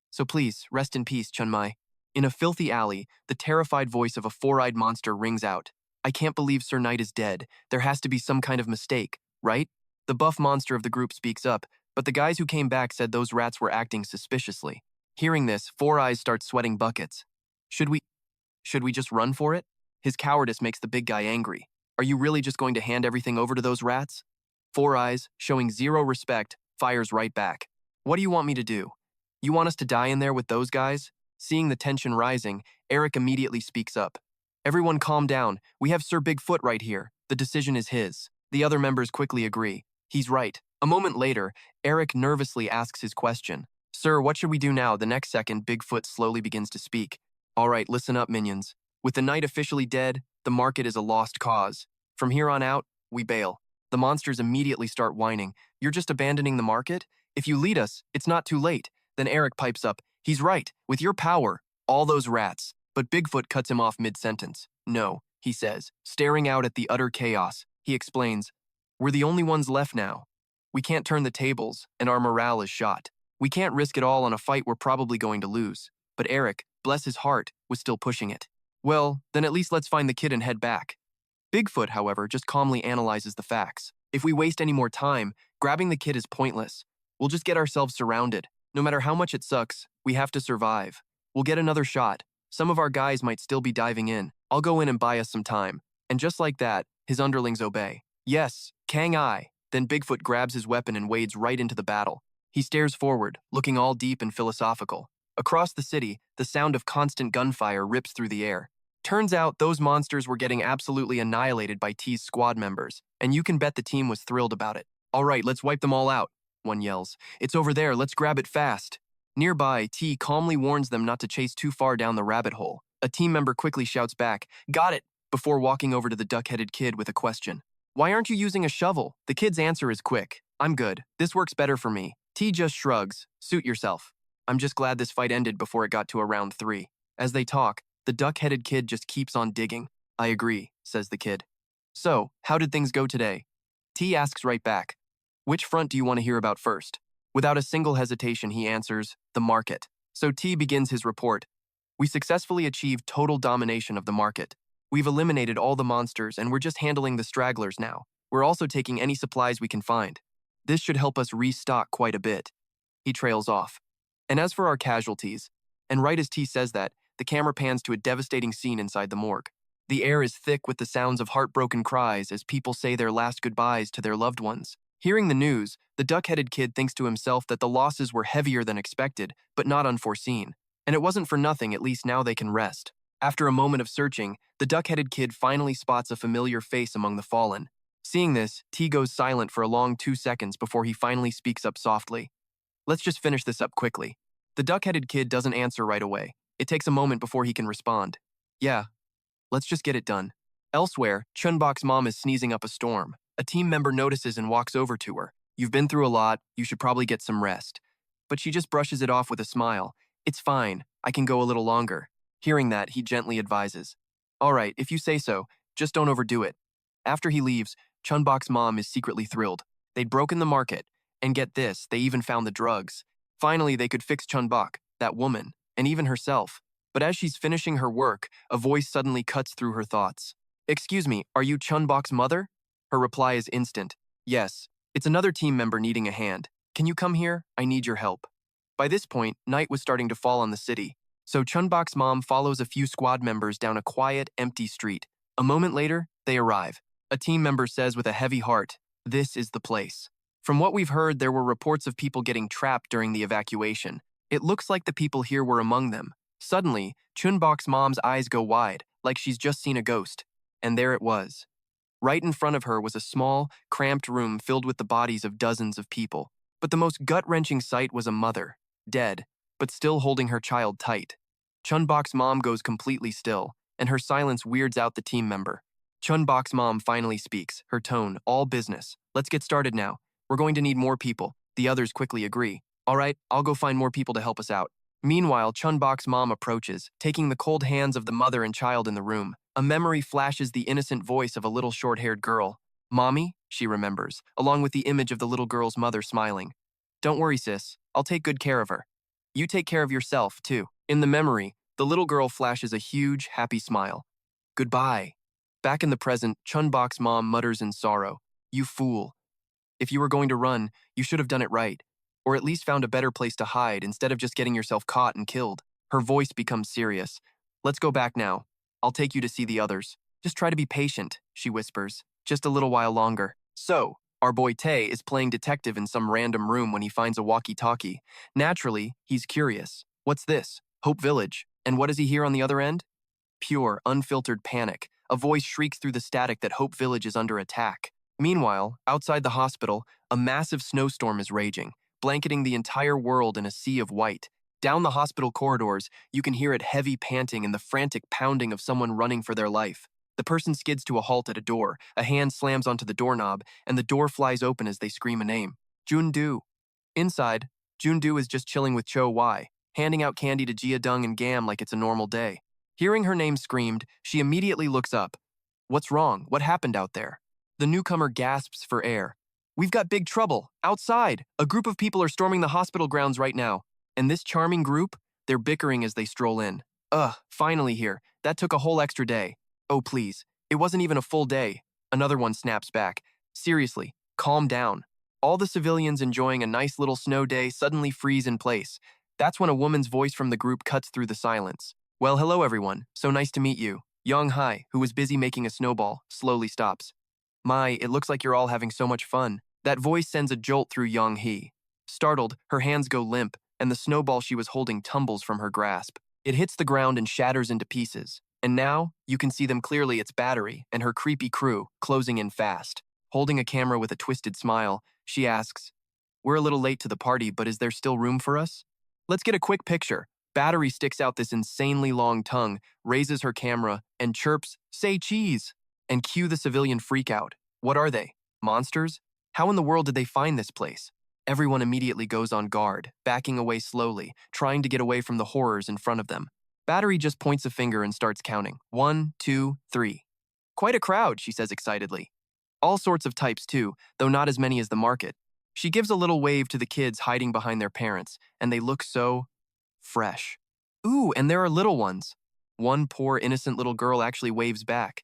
So please, rest in peace, Chun-Mai. In a filthy alley, the terrified voice of a four-eyed monster rings out. "I can't believe Sir Knight is dead. There has to be some kind of mistake, right?" The buff monster of the group speaks up, but the guys who came back said those rats were acting suspiciously. Hearing this, Four Eyes starts sweating buckets. Should we just run for it? His cowardice makes the big guy angry. Are you really just going to hand everything over to those rats? Four Eyes, showing zero respect, fires right back. What do you want me to do? You want us to die in there with those guys? Seeing the tension rising, Eric immediately speaks up. Everyone calm down. We have Sir Bigfoot right here. The decision is his. The other members quickly agree. He's right. A moment later, Eric nervously asks his question. Sir, what should we do now? The next second, Bigfoot slowly begins to speak. All right, listen up, minions. With the night officially dead, the market is a lost cause. From here on out, we bail. The monsters immediately start whining. You're just abandoning the market? If you lead us, it's not too late. Then Eric pipes up. He's right. With your power, all those rats. But Bigfoot cuts him off mid-sentence. No, he says, staring out at the utter chaos. He explains, we're the only ones left now. We can't turn the tables, and our morale is shot. We can't risk it all on a fight we're probably going to lose. But Eric, bless his heart, was still pushing it. Well, then at least let's find the kid and head back. Bigfoot, however, just calmly analyzes the facts. If we waste any more time, grabbing the kid is pointless. We'll just get ourselves surrounded. No matter how much it sucks, we have to survive. We'll get another shot. Some of our guys might still be diving in. I'll go in and buy us some time. And just like that, his underlings obey. Yes, Kang I. Then Bigfoot grabs his weapon and wades right into the battle. He stares forward, looking all deep and philosophical. Across the city, the sound of constant gunfire rips through the air. Turns out those monsters were getting absolutely annihilated by T's squad members, and you can bet the team was thrilled about it. All right, let's wipe them all out, one yells. It's over there, let's grab it fast. Nearby, T calmly warns them not to chase too far down the rabbit hole. A team member quickly shouts back, got it, before walking over to the duck-headed kid with a question. Why aren't you using a shovel? The kid's answer is quick. I'm good. This works better for me. T just shrugs. Suit yourself. I'm just glad this fight ended before it got to around 3. As they talk, the duck-headed kid just keeps on digging. I agree, says the kid. So, how did things go today? T asks right back. Which front do you want to hear about first? Without a single hesitation, he answers, the market. So T begins his report. We successfully achieved total domination of the market. We've eliminated all the monsters and we're just handling the stragglers now. We're also taking any supplies we can find. This should help us restock quite a bit. He trails off. And as for our casualties, and right as T says that, the camera pans to a devastating scene inside the morgue. The air is thick with the sounds of heartbroken cries as people say their last goodbyes to their loved ones. Hearing the news, the duck-headed kid thinks to himself that the losses were heavier than expected, but not unforeseen. And it wasn't for nothing, at least now they can rest. After a moment of searching, the duck-headed kid finally spots a familiar face among the fallen. Seeing this, T goes silent for a long 2 seconds before he finally speaks up softly. Let's just finish this up quickly. The duck-headed kid doesn't answer right away. It takes a moment before he can respond. Yeah, let's just get it done. Elsewhere, Chun-Bok's mom is sneezing up a storm. A team member notices and walks over to her. You've been through a lot, you should probably get some rest. But she just brushes it off with a smile. It's fine, I can go a little longer. Hearing that, he gently advises. All right, if you say so, just don't overdo it. After he leaves, Chun-Bok's mom is secretly thrilled. They'd broken the market, and get this, they even found the drugs. Finally, they could fix Chun-Bok, that woman, and even herself. But as she's finishing her work, a voice suddenly cuts through her thoughts. Excuse me, are you Chun-Bok's mother? Her reply is instant. Yes, it's another team member needing a hand. Can you come here? I need your help. By this point, night was starting to fall on the city. So Chun-Bok's mom follows a few squad members down a quiet, empty street. A moment later, they arrive. A team member says with a heavy heart, this is the place. From what we've heard, there were reports of people getting trapped during the evacuation. It looks like the people here were among them. Suddenly, Chun-Bok's mom's eyes go wide, like she's just seen a ghost. And there it was. Right in front of her was a small, cramped room filled with the bodies of dozens of people. But the most gut-wrenching sight was a mother, dead, but still holding her child tight. Chun-Bok's mom goes completely still, and her silence weirds out the team member. Chun-Bok's mom finally speaks, her tone all business. Let's get started now. We're going to need more people. The others quickly agree. All right, I'll go find more people to help us out. Meanwhile, Chun-Bok's mom approaches, taking the cold hands of the mother and child in the room. A memory flashes the innocent voice of a little short-haired girl. Mommy, she remembers, along with the image of the little girl's mother smiling. Don't worry, sis. I'll take good care of her. You take care of yourself, too. In the memory, the little girl flashes a huge, happy smile. Goodbye. Back in the present, Chun-Bok's mom mutters in sorrow. You fool. If you were going to run, you should have done it right. or at least found a better place to hide instead of just getting yourself caught and killed. Her voice becomes serious. Let's go back now. I'll take you to see the others. Just try to be patient, she whispers. Just a little while longer. So, our boy Tae is playing detective in some random room when he finds a walkie-talkie. Naturally, he's curious. What's this? Hope Village. And what does he hear on the other end? Pure, unfiltered panic. A voice shrieks through the static that Hope Village is under attack. Meanwhile, outside the hospital, a massive snowstorm is raging, blanketing the entire world in a sea of white. Down the hospital corridors, you can hear it heavy panting and the frantic pounding of someone running for their life. The person skids to a halt at a door, a hand slams onto the doorknob, and the door flies open as they scream a name. Jun-do. Inside, Jun-do is just chilling with Cho-wai, handing out candy to Jia Dung and Gam like it's a normal day. Hearing her name screamed, she immediately looks up. What's wrong? What happened out there? The newcomer gasps for air. We've got big trouble. Outside. A group of people are storming the hospital grounds right now. And this charming group? They're bickering as they stroll in. Finally here. That took a whole extra day. Oh, please. It wasn't even a full day. Another one snaps back. Seriously, calm down. All the civilians enjoying a nice little snow day suddenly freeze in place. That's when a woman's voice from the group cuts through the silence. Well, hello everyone. So nice to meet you. Young-hai, who was busy making a snowball, slowly stops. My, it looks like you're all having so much fun. That voice sends a jolt through Young-hee. Startled, her hands go limp, and the snowball she was holding tumbles from her grasp. It hits the ground and shatters into pieces. And now, you can see them clearly its battery and her creepy crew closing in fast. Holding a camera with a twisted smile, she asks, We're a little late to the party, but is there still room for us? Let's get a quick picture. Battery sticks out this insanely long tongue, raises her camera, and chirps, Say cheese! And cue the civilian freakout. What are they? Monsters? How in the world did they find this place? Everyone immediately goes on guard, backing away slowly, trying to get away from the horrors in front of them. Battery just points a finger and starts counting. 1, 2, 3. Quite a crowd, she says excitedly. All sorts of types too, though not as many as the market. She gives a little wave to the kids hiding behind their parents, and they look so fresh. Ooh, and there are little ones. One poor innocent little girl actually waves back.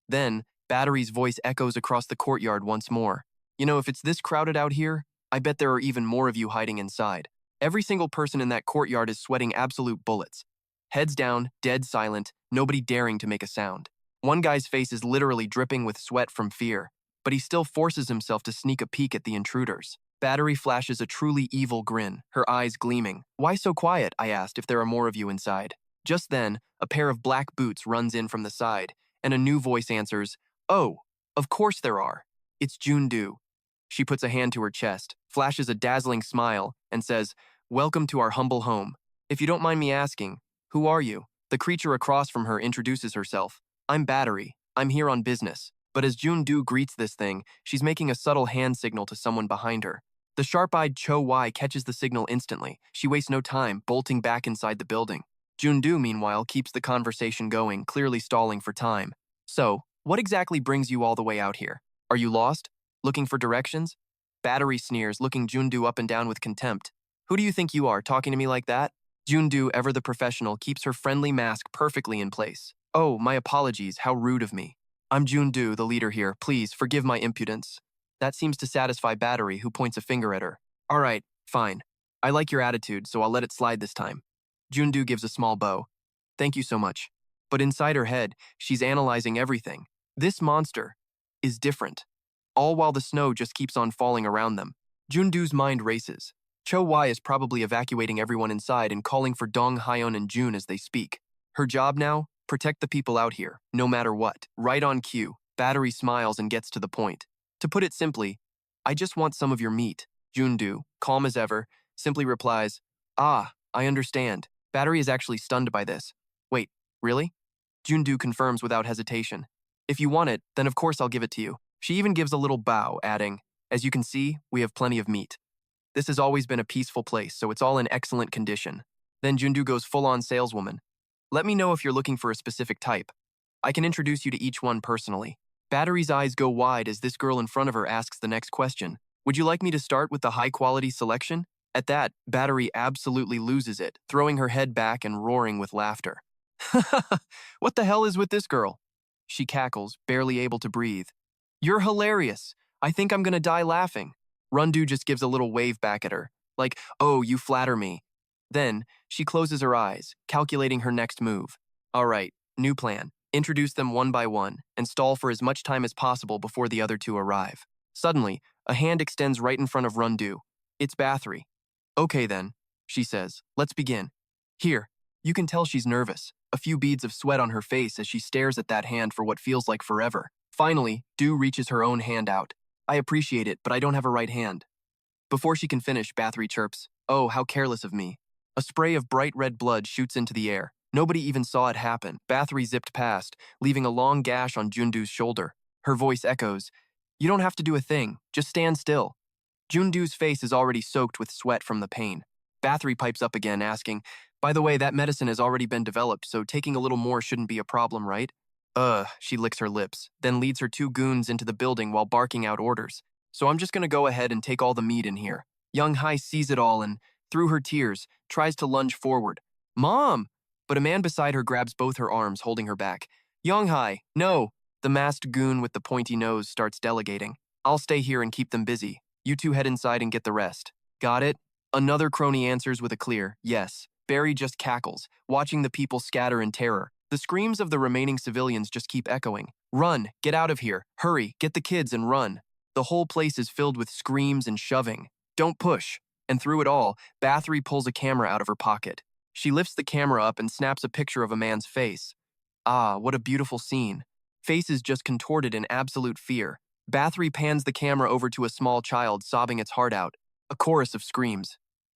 Then, Battery's voice echoes across the courtyard once more. You know, if it's this crowded out here, I bet there are even more of you hiding inside. Every single person in that courtyard is sweating absolute bullets. Heads down, dead silent, nobody daring to make a sound. One guy's face is literally dripping with sweat from fear, but he still forces himself to sneak a peek at the intruders. Battery flashes a truly evil grin, her eyes gleaming. Why so quiet? I asked if there are more of you inside. Just then, a pair of black boots runs in from the side, and a new voice answers, Oh, of course there are. It's Jun-do. She puts a hand to her chest, flashes a dazzling smile, and says, Welcome to our humble home. If you don't mind me asking, who are you? The creature across from her introduces herself. I'm Battery. I'm here on business. But as Jun-do greets this thing, she's making a subtle hand signal to someone behind her. The sharp-eyed Cho-wai catches the signal instantly. She wastes no time, bolting back inside the building. Jun-do, meanwhile, keeps the conversation going, clearly stalling for time. So, what exactly brings you all the way out here? Are you lost? Looking for directions? Battery sneers, looking Jun-do up and down with contempt. Who do you think you are, talking to me like that? Jun-do, ever the professional, keeps her friendly mask perfectly in place. Oh, my apologies, how rude of me. I'm Jun-do, the leader here. Please, forgive my impudence. That seems to satisfy Battery, who points a finger at her. All right, fine. I like your attitude, so I'll let it slide this time. Jun-do gives a small bow. Thank you so much. But inside her head, she's analyzing everything. This monster is different. All while the snow just keeps on falling around them. Jun-do's mind races. Cho-wai is probably evacuating everyone inside and calling for Dong, Hyun, and Jun as they speak. Her job now? Protect the people out here, no matter what. Right on cue, Battery smiles and gets to the point. To put it simply, I just want some of your meat. Jun-do, calm as ever, simply replies, Ah, I understand. Battery is actually stunned by this. Wait, really? Jun-do confirms without hesitation. If you want it, then of course I'll give it to you. She even gives a little bow, adding, As you can see, we have plenty of meat. This has always been a peaceful place, so it's all in excellent condition. Then Jun-do goes full-on saleswoman. Let me know if you're looking for a specific type. I can introduce you to each one personally. Battery's eyes go wide as this girl in front of her asks the next question. Would you like me to start with the high-quality selection? At that, Battery absolutely loses it, throwing her head back and roaring with laughter. What the hell is with this girl? She cackles, barely able to breathe. You're hilarious. I think I'm gonna die laughing. Rundu just gives a little wave back at her. Like, oh, you flatter me. Then, she closes her eyes, calculating her next move. All right, new plan. Introduce them one by one, and stall for as much time as possible before the other two arrive. Suddenly, a hand extends right in front of Rundu. It's Bathory. Okay then, she says, let's begin. Here, you can tell she's nervous, a few beads of sweat on her face as she stares at that hand for what feels like forever. Finally, Du reaches her own hand out. I appreciate it, but I don't have a right hand. Before she can finish, Bathory chirps, oh, how careless of me. A spray of bright red blood shoots into the air. Nobody even saw it happen. Bathory zipped past, leaving a long gash on Jundu's shoulder. Her voice echoes, you don't have to do a thing, just stand still. Jundu's face is already soaked with sweat from the pain. Bathory pipes up again, asking, by the way, that medicine has already been developed, so taking a little more shouldn't be a problem, right? She licks her lips, then leads her two goons into the building while barking out orders. So I'm just gonna go ahead and take all the meat in here. Young Hai sees it all and, through her tears, tries to lunge forward. Mom! But a man beside her grabs both her arms, holding her back. Young Hai, no! The masked goon with the pointy nose starts delegating. I'll stay here and keep them busy. You two head inside and get the rest. Got it? Another crony answers with a clear yes. Barry just cackles, watching the people scatter in terror. The screams of the remaining civilians just keep echoing. Run, get out of here, hurry, get the kids and run. The whole place is filled with screams and shoving. Don't push. And through it all, Bathory pulls a camera out of her pocket. She lifts the camera up and snaps a picture of a man's face. Ah, what a beautiful scene. Faces just contorted in absolute fear. Bathory pans the camera over to a small child sobbing its heart out. A chorus of screams.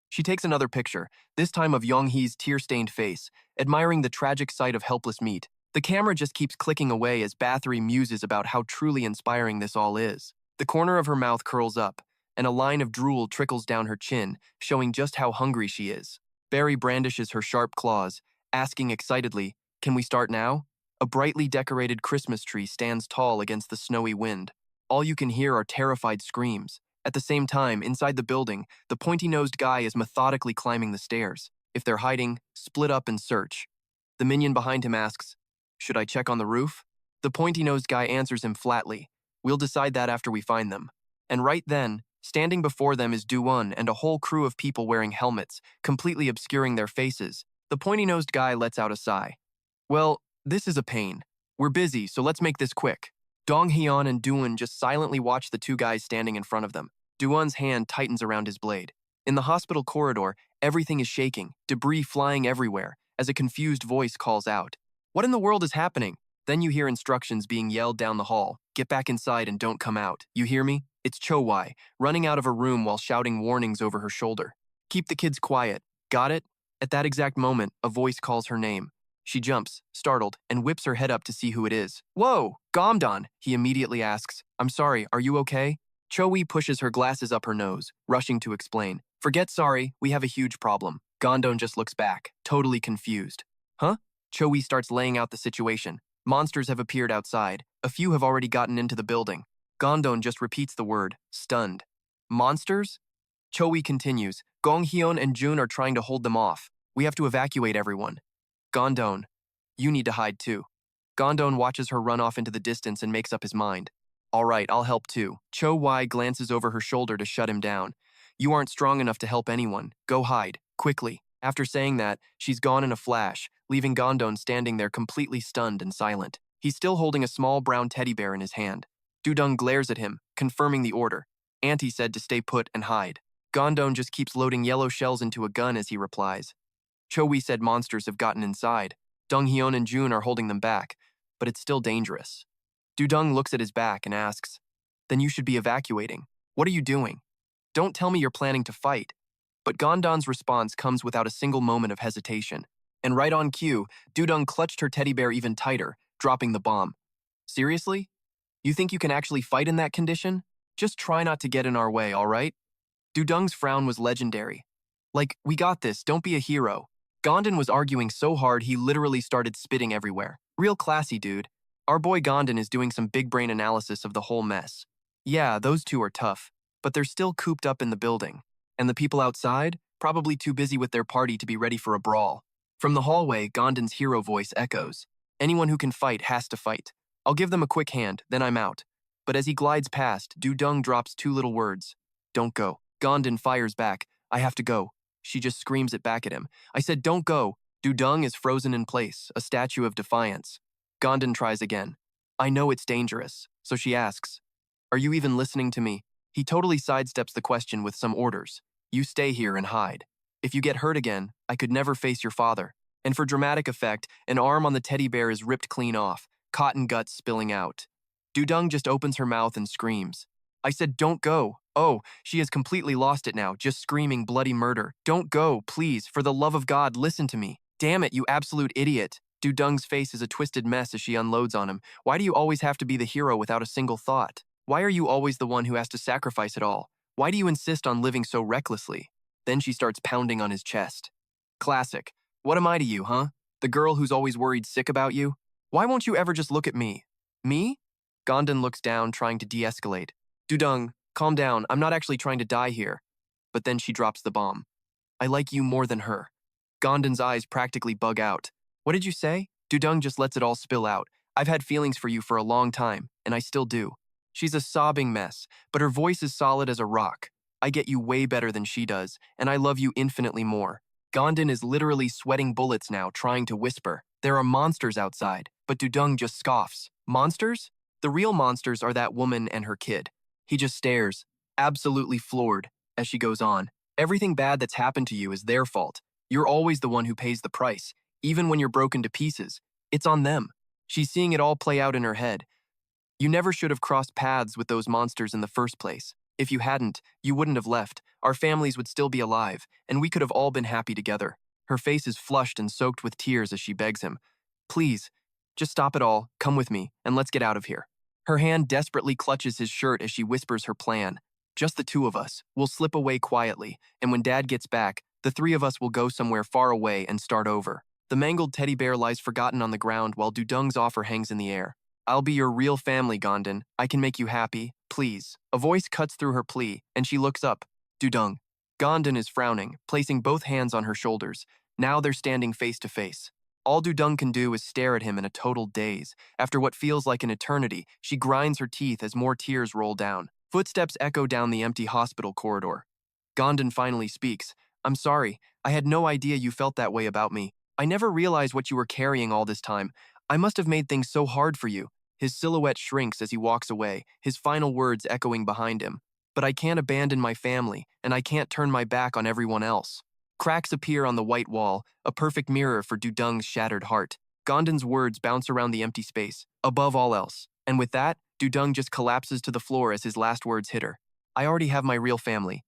She takes another picture, this time of Yong-hee's tear-stained face, admiring the tragic sight of helpless meat. The camera just keeps clicking away as Bathory muses about how truly inspiring this all is. The corner of her mouth curls up, and a line of drool trickles down her chin, showing just how hungry she is. Barry brandishes her sharp claws, asking excitedly, can we start now? A brightly decorated Christmas tree stands tall against the snowy wind. All you can hear are terrified screams. At the same time, inside the building, the pointy-nosed guy is methodically climbing the stairs. If they're hiding, split up and search. The minion behind him asks, should I check on the roof? The pointy-nosed guy answers him flatly, we'll decide that after we find them. And right then, standing before them is Du-won and a whole crew of people wearing helmets, completely obscuring their faces. The pointy-nosed guy lets out a sigh. Well, this is a pain. We're busy, so let's make this quick. Dong-hyun and Du-won just silently watch the two guys standing in front of them. Du-won's hand tightens around his blade. In the hospital corridor, everything is shaking, debris flying everywhere, as a confused voice calls out. What in the world is happening? Then you hear instructions being yelled down the hall. Get back inside and don't come out. You hear me? It's Cho-wai, running out of her room while shouting warnings over her shoulder. Keep the kids quiet. Got it? At that exact moment, a voice calls her name. She jumps, startled, and whips her head up to see who it is. Whoa, Gom-don, he immediately asks. I'm sorry, are you okay? Cho-wee pushes her glasses up her nose, rushing to explain. Forget sorry, we have a huge problem. Gom-don just looks back, totally confused. Huh? Cho-wee starts laying out the situation. Monsters have appeared outside. A few have already gotten into the building. Gom-don just repeats the word, stunned. Monsters? Cho-wee continues. Gong-hyun and Jun are trying to hold them off. We have to evacuate everyone. Gom-don, you need to hide too. Gom-don watches her run off into the distance and makes up his mind. All right, I'll help too. Cho-wai glances over her shoulder to shut him down. You aren't strong enough to help anyone. Go hide, quickly. After saying that, she's gone in a flash, leaving Gom-don standing there completely stunned and silent. He's still holding a small brown teddy bear in his hand. Du-dung glares at him, confirming the order. Auntie said to stay put and hide. Gom-don just keeps loading yellow shells into a gun as he replies. Cho-wee said monsters have gotten inside. Dong-hyun and Jun are holding them back, but it's still dangerous. Du-dung looks at his back and asks, then you should be evacuating. What are you doing? Don't tell me you're planning to fight. But Gom-don's response comes without a single moment of hesitation. And right on cue, Du-dung clutched her teddy bear even tighter, dropping the bomb. Seriously? You think you can actually fight in that condition? Just try not to get in our way, all right? Du-dung's frown was legendary. Like, we got this, don't be a hero. Gom-don was arguing so hard he literally started spitting everywhere. Real classy, dude. Our boy Gom-don is doing some big brain analysis of the whole mess. Yeah, those two are tough, but they're still cooped up in the building. And the people outside? Probably too busy with their party to be ready for a brawl. From the hallway, Gom-don's hero voice echoes. Anyone who can fight has to fight. I'll give them a quick hand, then I'm out. But as he glides past, Du-dung drops two little words. Don't go. Gom-don fires back. I have to go. She just screams it back at him. I said, don't go. Dung is frozen in place, a statue of defiance. Gom-don tries again. I know it's dangerous, so she asks, are you even listening to me? He totally sidesteps the question with some orders. You stay here and hide. If you get hurt again, I could never face your father. And for dramatic effect, an arm on the teddy bear is ripped clean off, cotton guts spilling out. Dung just opens her mouth and screams. I said, don't go. Oh, she has completely lost it now, just screaming bloody murder. Don't go, please, for the love of God, listen to me. Damn it, you absolute idiot. Dung's face is a twisted mess as she unloads on him. Why do you always have to be the hero without a single thought? Why are you always the one who has to sacrifice it all? Why do you insist on living so recklessly? Then she starts pounding on his chest. Classic. What am I to you, huh? The girl who's always worried sick about you? Why won't you ever just look at me? Me? Gom-don looks down, trying to de-escalate. Dung, calm down. I'm not actually trying to die here. But then she drops the bomb. I like you more than her. Gom-don's eyes practically bug out. What did you say? Dung just lets it all spill out. I've had feelings for you for a long time, and I still do. She's a sobbing mess, but her voice is solid as a rock. I get you way better than she does, and I love you infinitely more. Gom-don is literally sweating bullets now, trying to whisper. There are monsters outside, but Dung just scoffs. Monsters? The real monsters are that woman and her kid. He just stares, absolutely floored, as she goes on. Everything bad that's happened to you is their fault. You're always the one who pays the price, even when you're broken to pieces. It's on them. She's seeing it all play out in her head. You never should have crossed paths with those monsters in the first place. If you hadn't, you wouldn't have left. Our families would still be alive, and we could have all been happy together. Her face is flushed and soaked with tears as she begs him. Please, just stop it all, come with me, and let's get out of here. Her hand desperately clutches his shirt as she whispers her plan. Just the two of us. We'll slip away quietly, and when Dad gets back, the three of us will go somewhere far away and start over. The mangled teddy bear lies forgotten on the ground while Dung's offer hangs in the air. I'll be your real family, Gom-don. I can make you happy. Please. A voice cuts through her plea, and she looks up. Dung. Gom-don is frowning, placing both hands on her shoulders. Now they're standing face to face. All Dung can do is stare at him in a total daze. After what feels like an eternity, she grinds her teeth as more tears roll down. Footsteps echo down the empty hospital corridor. Gom-don finally speaks. I'm sorry. I had no idea you felt that way about me. I never realized what you were carrying all this time. I must have made things so hard for you. His silhouette shrinks as he walks away, his final words echoing behind him. But I can't abandon my family, and I can't turn my back on everyone else. Cracks appear on the white wall, a perfect mirror for Dung's shattered heart. Gom-don's words bounce around the empty space, above all else. And with that, Dung just collapses to the floor as his last words hit her. I already have my real family,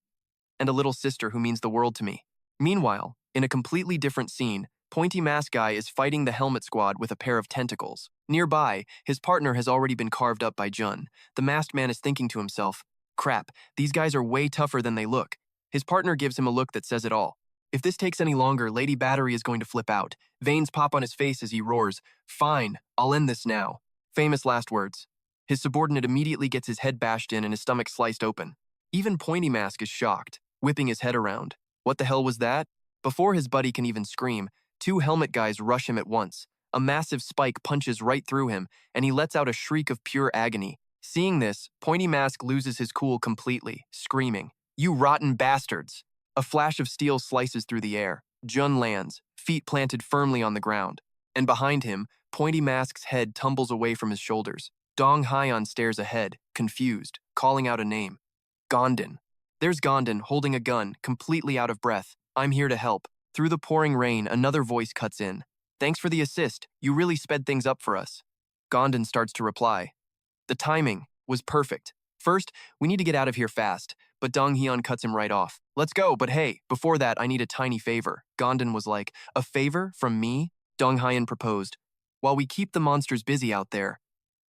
and a little sister who means the world to me. Meanwhile, in a completely different scene, Pointy Mask Guy is fighting the Helmet Squad with a pair of tentacles. Nearby, his partner has already been carved up by Jun. The masked man is thinking to himself, crap, these guys are way tougher than they look. His partner gives him a look that says it all. If this takes any longer, Lady Battery is going to flip out. Veins pop on his face as he roars, fine, I'll end this now. Famous last words. His subordinate immediately gets his head bashed in and his stomach sliced open. Even Pointy Mask is shocked, whipping his head around. What the hell was that? Before his buddy can even scream, two helmet guys rush him at once. A massive spike punches right through him, and he lets out a shriek of pure agony. Seeing this, Pointy Mask loses his cool completely, screaming, You rotten bastards! A flash of steel slices through the air. Jun lands, feet planted firmly on the ground. And behind him, Pointy Mask's head tumbles away from his shoulders. Dong Hyeon stares ahead, confused, calling out a name. Gom-don. There's Gom-don holding a gun, completely out of breath. I'm here to help. Through the pouring rain, another voice cuts in. Thanks for the assist. You really sped things up for us. Gom-don starts to reply. The timing was perfect. First, we need to get out of here fast, but Dong Hyeon cuts him right off. Let's go, but hey, before that, I need a tiny favor. Gom-don was like, a favor from me? Dong Hyeon proposed. While we keep the monsters busy out there,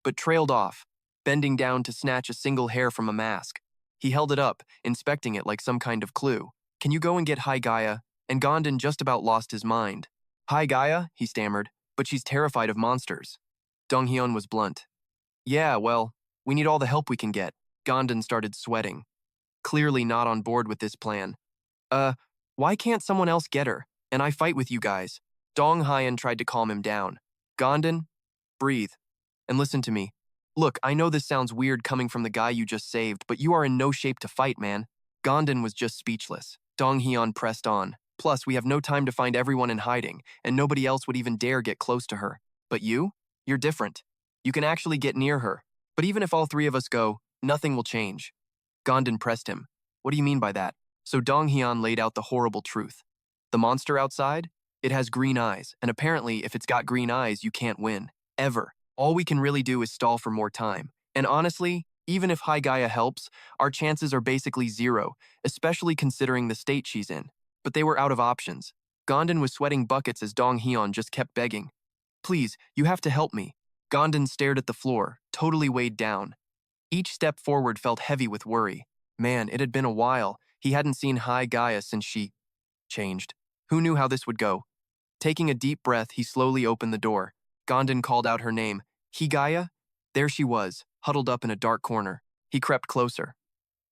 but trailed off, bending down to snatch a single hair from a mask. He held it up, inspecting it like some kind of clue. Can you go and get Hi Gaia? And Gom-don just about lost his mind. Hi Gaia, he stammered, but she's terrified of monsters. Dong Hyeon was blunt. Yeah, well, we need all the help we can get. Gom-don started sweating, clearly not on board with this plan. Why can't someone else get her? And I fight with you guys. Dong Hyeon tried to calm him down. Gom-don, breathe, and listen to me. Look, I know this sounds weird coming from the guy you just saved, but you are in no shape to fight, man. Gom-don was just speechless. Dong-hyun pressed on. Plus, we have no time to find everyone in hiding, and nobody else would even dare get close to her. But you? You're different. You can actually get near her. But even if all three of us go, nothing will change. Gom-don pressed him. What do you mean by that? So Dong-hyun laid out the horrible truth. The monster outside? It has green eyes, and apparently if it's got green eyes, you can't win. Ever. All we can really do is stall for more time. And honestly, even if High Gaia helps, our chances are basically zero, especially considering the state she's in. But they were out of options. Gom-don was sweating buckets as Dong-hyun just kept begging. Please, you have to help me. Gom-don stared at the floor, totally weighed down. Each step forward felt heavy with worry. Man, it had been a while. He hadn't seen High Gaia since she changed. Who knew how this would go? Taking a deep breath, he slowly opened the door. Gom-don called out her name. Gaia? There she was, huddled up in a dark corner. He crept closer.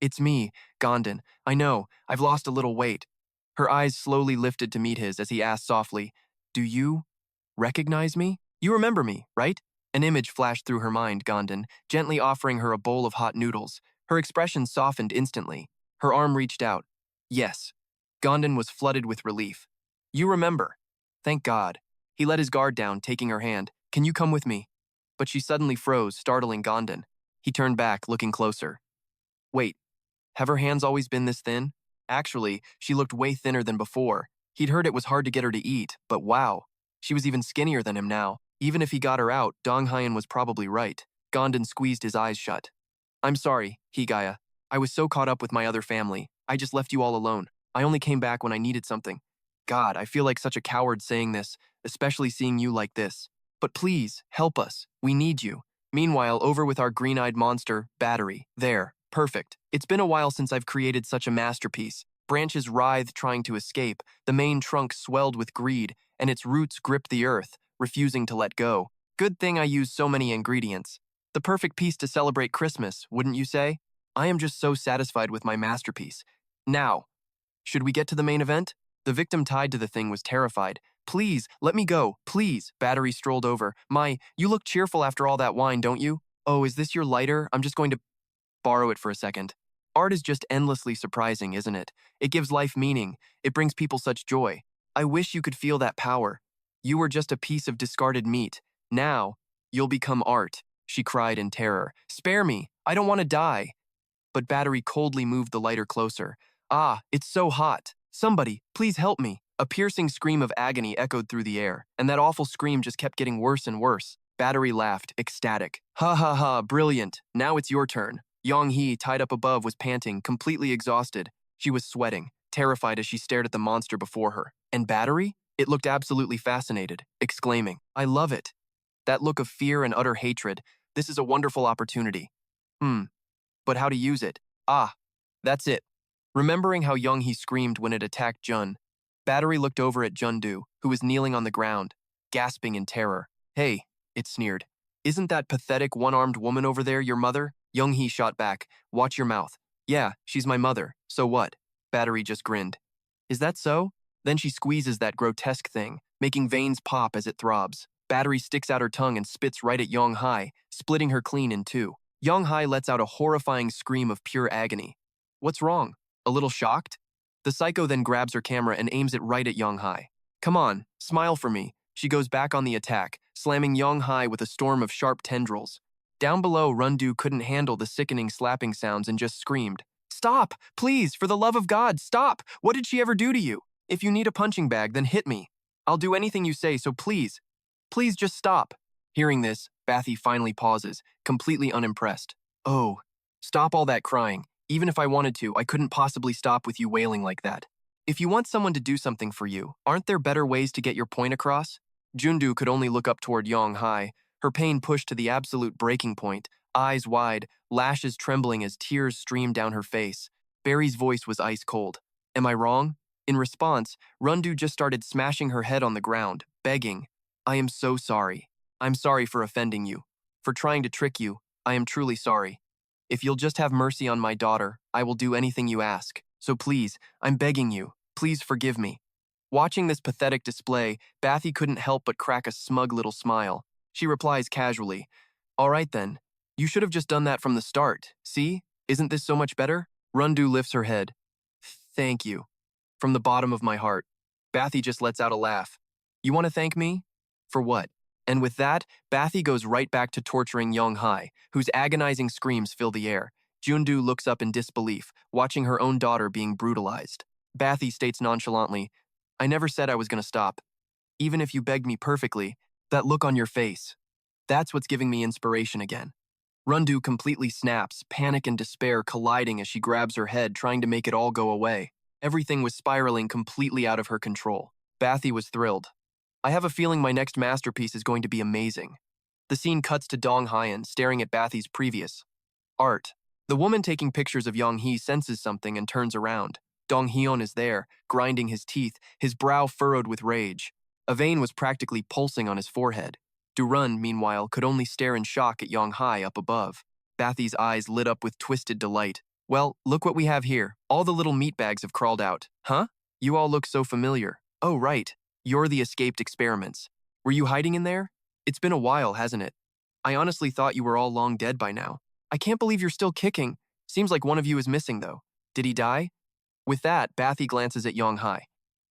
It's me, Gom-don. I know, I've lost a little weight. Her eyes slowly lifted to meet his as he asked softly, Do you recognize me? You remember me, right? An image flashed through her mind, Gom-don, gently offering her a bowl of hot noodles. Her expression softened instantly. Her arm reached out. Yes. Gom-don was flooded with relief. You remember. Thank God. He let his guard down, taking her hand. Can you come with me? But she suddenly froze, startling Gom-don. He turned back, looking closer. Wait, have her hands always been this thin? Actually, she looked way thinner than before. He'd heard it was hard to get her to eat, but wow. She was even skinnier than him now. Even if he got her out, Dong-hyun was probably right. Gom-don squeezed his eyes shut. I'm sorry, Gaia. I was so caught up with my other family. I just left you all alone. I only came back when I needed something. God, I feel like such a coward saying this, especially seeing you like this. But please, help us. We need you. Meanwhile, over with our green-eyed monster, Battery. There. Perfect. It's been a while since I've created such a masterpiece. Branches writhed trying to escape, the main trunk swelled with greed, and its roots gripped the earth, refusing to let go. Good thing I used so many ingredients. The perfect piece to celebrate Christmas, wouldn't you say? I am just so satisfied with my masterpiece. Now, should we get to the main event? The victim tied to the thing was terrified. Please, let me go, please. Battery strolled over. You look cheerful after all that wine, don't you? Oh, is this your lighter? I'm just going to borrow it for a second. Art is just endlessly surprising, isn't it? It gives life meaning. It brings people such joy. I wish you could feel that power. You were just a piece of discarded meat. Now, you'll become art, she cried in terror. Spare me. I don't want to die. But Battery coldly moved the lighter closer. Ah, it's so hot. Somebody, please help me. A piercing scream of agony echoed through the air, and that awful scream just kept getting worse and worse. Battery laughed, ecstatic. Ha ha ha, brilliant. Now it's your turn. Yong-hee, tied up above, was panting, completely exhausted. She was sweating, terrified as she stared at the monster before her. And Battery? It looked absolutely fascinated, exclaiming, I love it. That look of fear and utter hatred. This is a wonderful opportunity. But how to use it? Ah, that's it. Remembering how Yong-hee screamed when it attacked Jun, Battery looked over at Jun-do, who was kneeling on the ground, gasping in terror. Hey, it sneered. Isn't that pathetic one-armed woman over there your mother? Yong-hee shot back. Watch your mouth. Yeah, she's my mother. So what? Battery just grinned. Is that so? Then she squeezes that grotesque thing, making veins pop as it throbs. Battery sticks out her tongue and spits right at Yong-hee, splitting her clean in two. Yong-hee lets out a horrifying scream of pure agony. What's wrong? A little shocked? The psycho then grabs her camera and aims it right at Yong-hee. Come on, smile for me. She goes back on the attack, slamming Yong-hee with a storm of sharp tendrils. Down below, Run-do couldn't handle the sickening slapping sounds and just screamed. Stop! Please, for the love of God, stop! What did she ever do to you? If you need a punching bag, then hit me. I'll do anything you say, so please. Please just stop. Hearing this, Bathy finally pauses, completely unimpressed. Oh, stop all that crying. Even if I wanted to, I couldn't possibly stop with you wailing like that. If you want someone to do something for you, aren't there better ways to get your point across? Jun-do could only look up toward Yong-hee, her pain pushed to the absolute breaking point, eyes wide, lashes trembling as tears streamed down her face. Barry's voice was ice cold. Am I wrong? In response, Run-do just started smashing her head on the ground, begging, I am so sorry. I'm sorry for offending you. For trying to trick you, I am truly sorry. If you'll just have mercy on my daughter, I will do anything you ask. So please, I'm begging you, please forgive me. Watching this pathetic display, Bathy couldn't help but crack a smug little smile. She replies casually, All right then, you should have just done that from the start. See? Isn't this so much better? Run-do lifts her head. Thank you. From the bottom of my heart. Bathy just lets out a laugh. You want to thank me? For what? And with that, Bathy goes right back to torturing Yong-hai, whose agonizing screams fill the air. Jundu looks up in disbelief, watching her own daughter being brutalized. Bathy states nonchalantly, I never said I was going to stop. Even if you begged me perfectly, that look on your face. That's what's giving me inspiration again. Rundu completely snaps, panic and despair colliding as she grabs her head, trying to make it all go away. Everything was spiraling completely out of her control. Bathy was thrilled. I have a feeling my next masterpiece is going to be amazing. The scene cuts to Dong Hyen staring at Bathy's previous art. The woman taking pictures of Yong-hee senses something and turns around. Dong Hyun is there, grinding his teeth, his brow furrowed with rage. A vein was practically pulsing on his forehead. Du-run, meanwhile, could only stare in shock at Yong-hai up above. Bathy's eyes lit up with twisted delight. Well, look what we have here. All the little meatbags have crawled out. Huh? You all look so familiar. Oh, right. You're the escaped experiments. Were you hiding in there? It's been a while, hasn't it? I honestly thought you were all long dead by now. I can't believe you're still kicking. Seems like one of you is missing, though. Did he die? With that, Bathy glances at Yong-hai.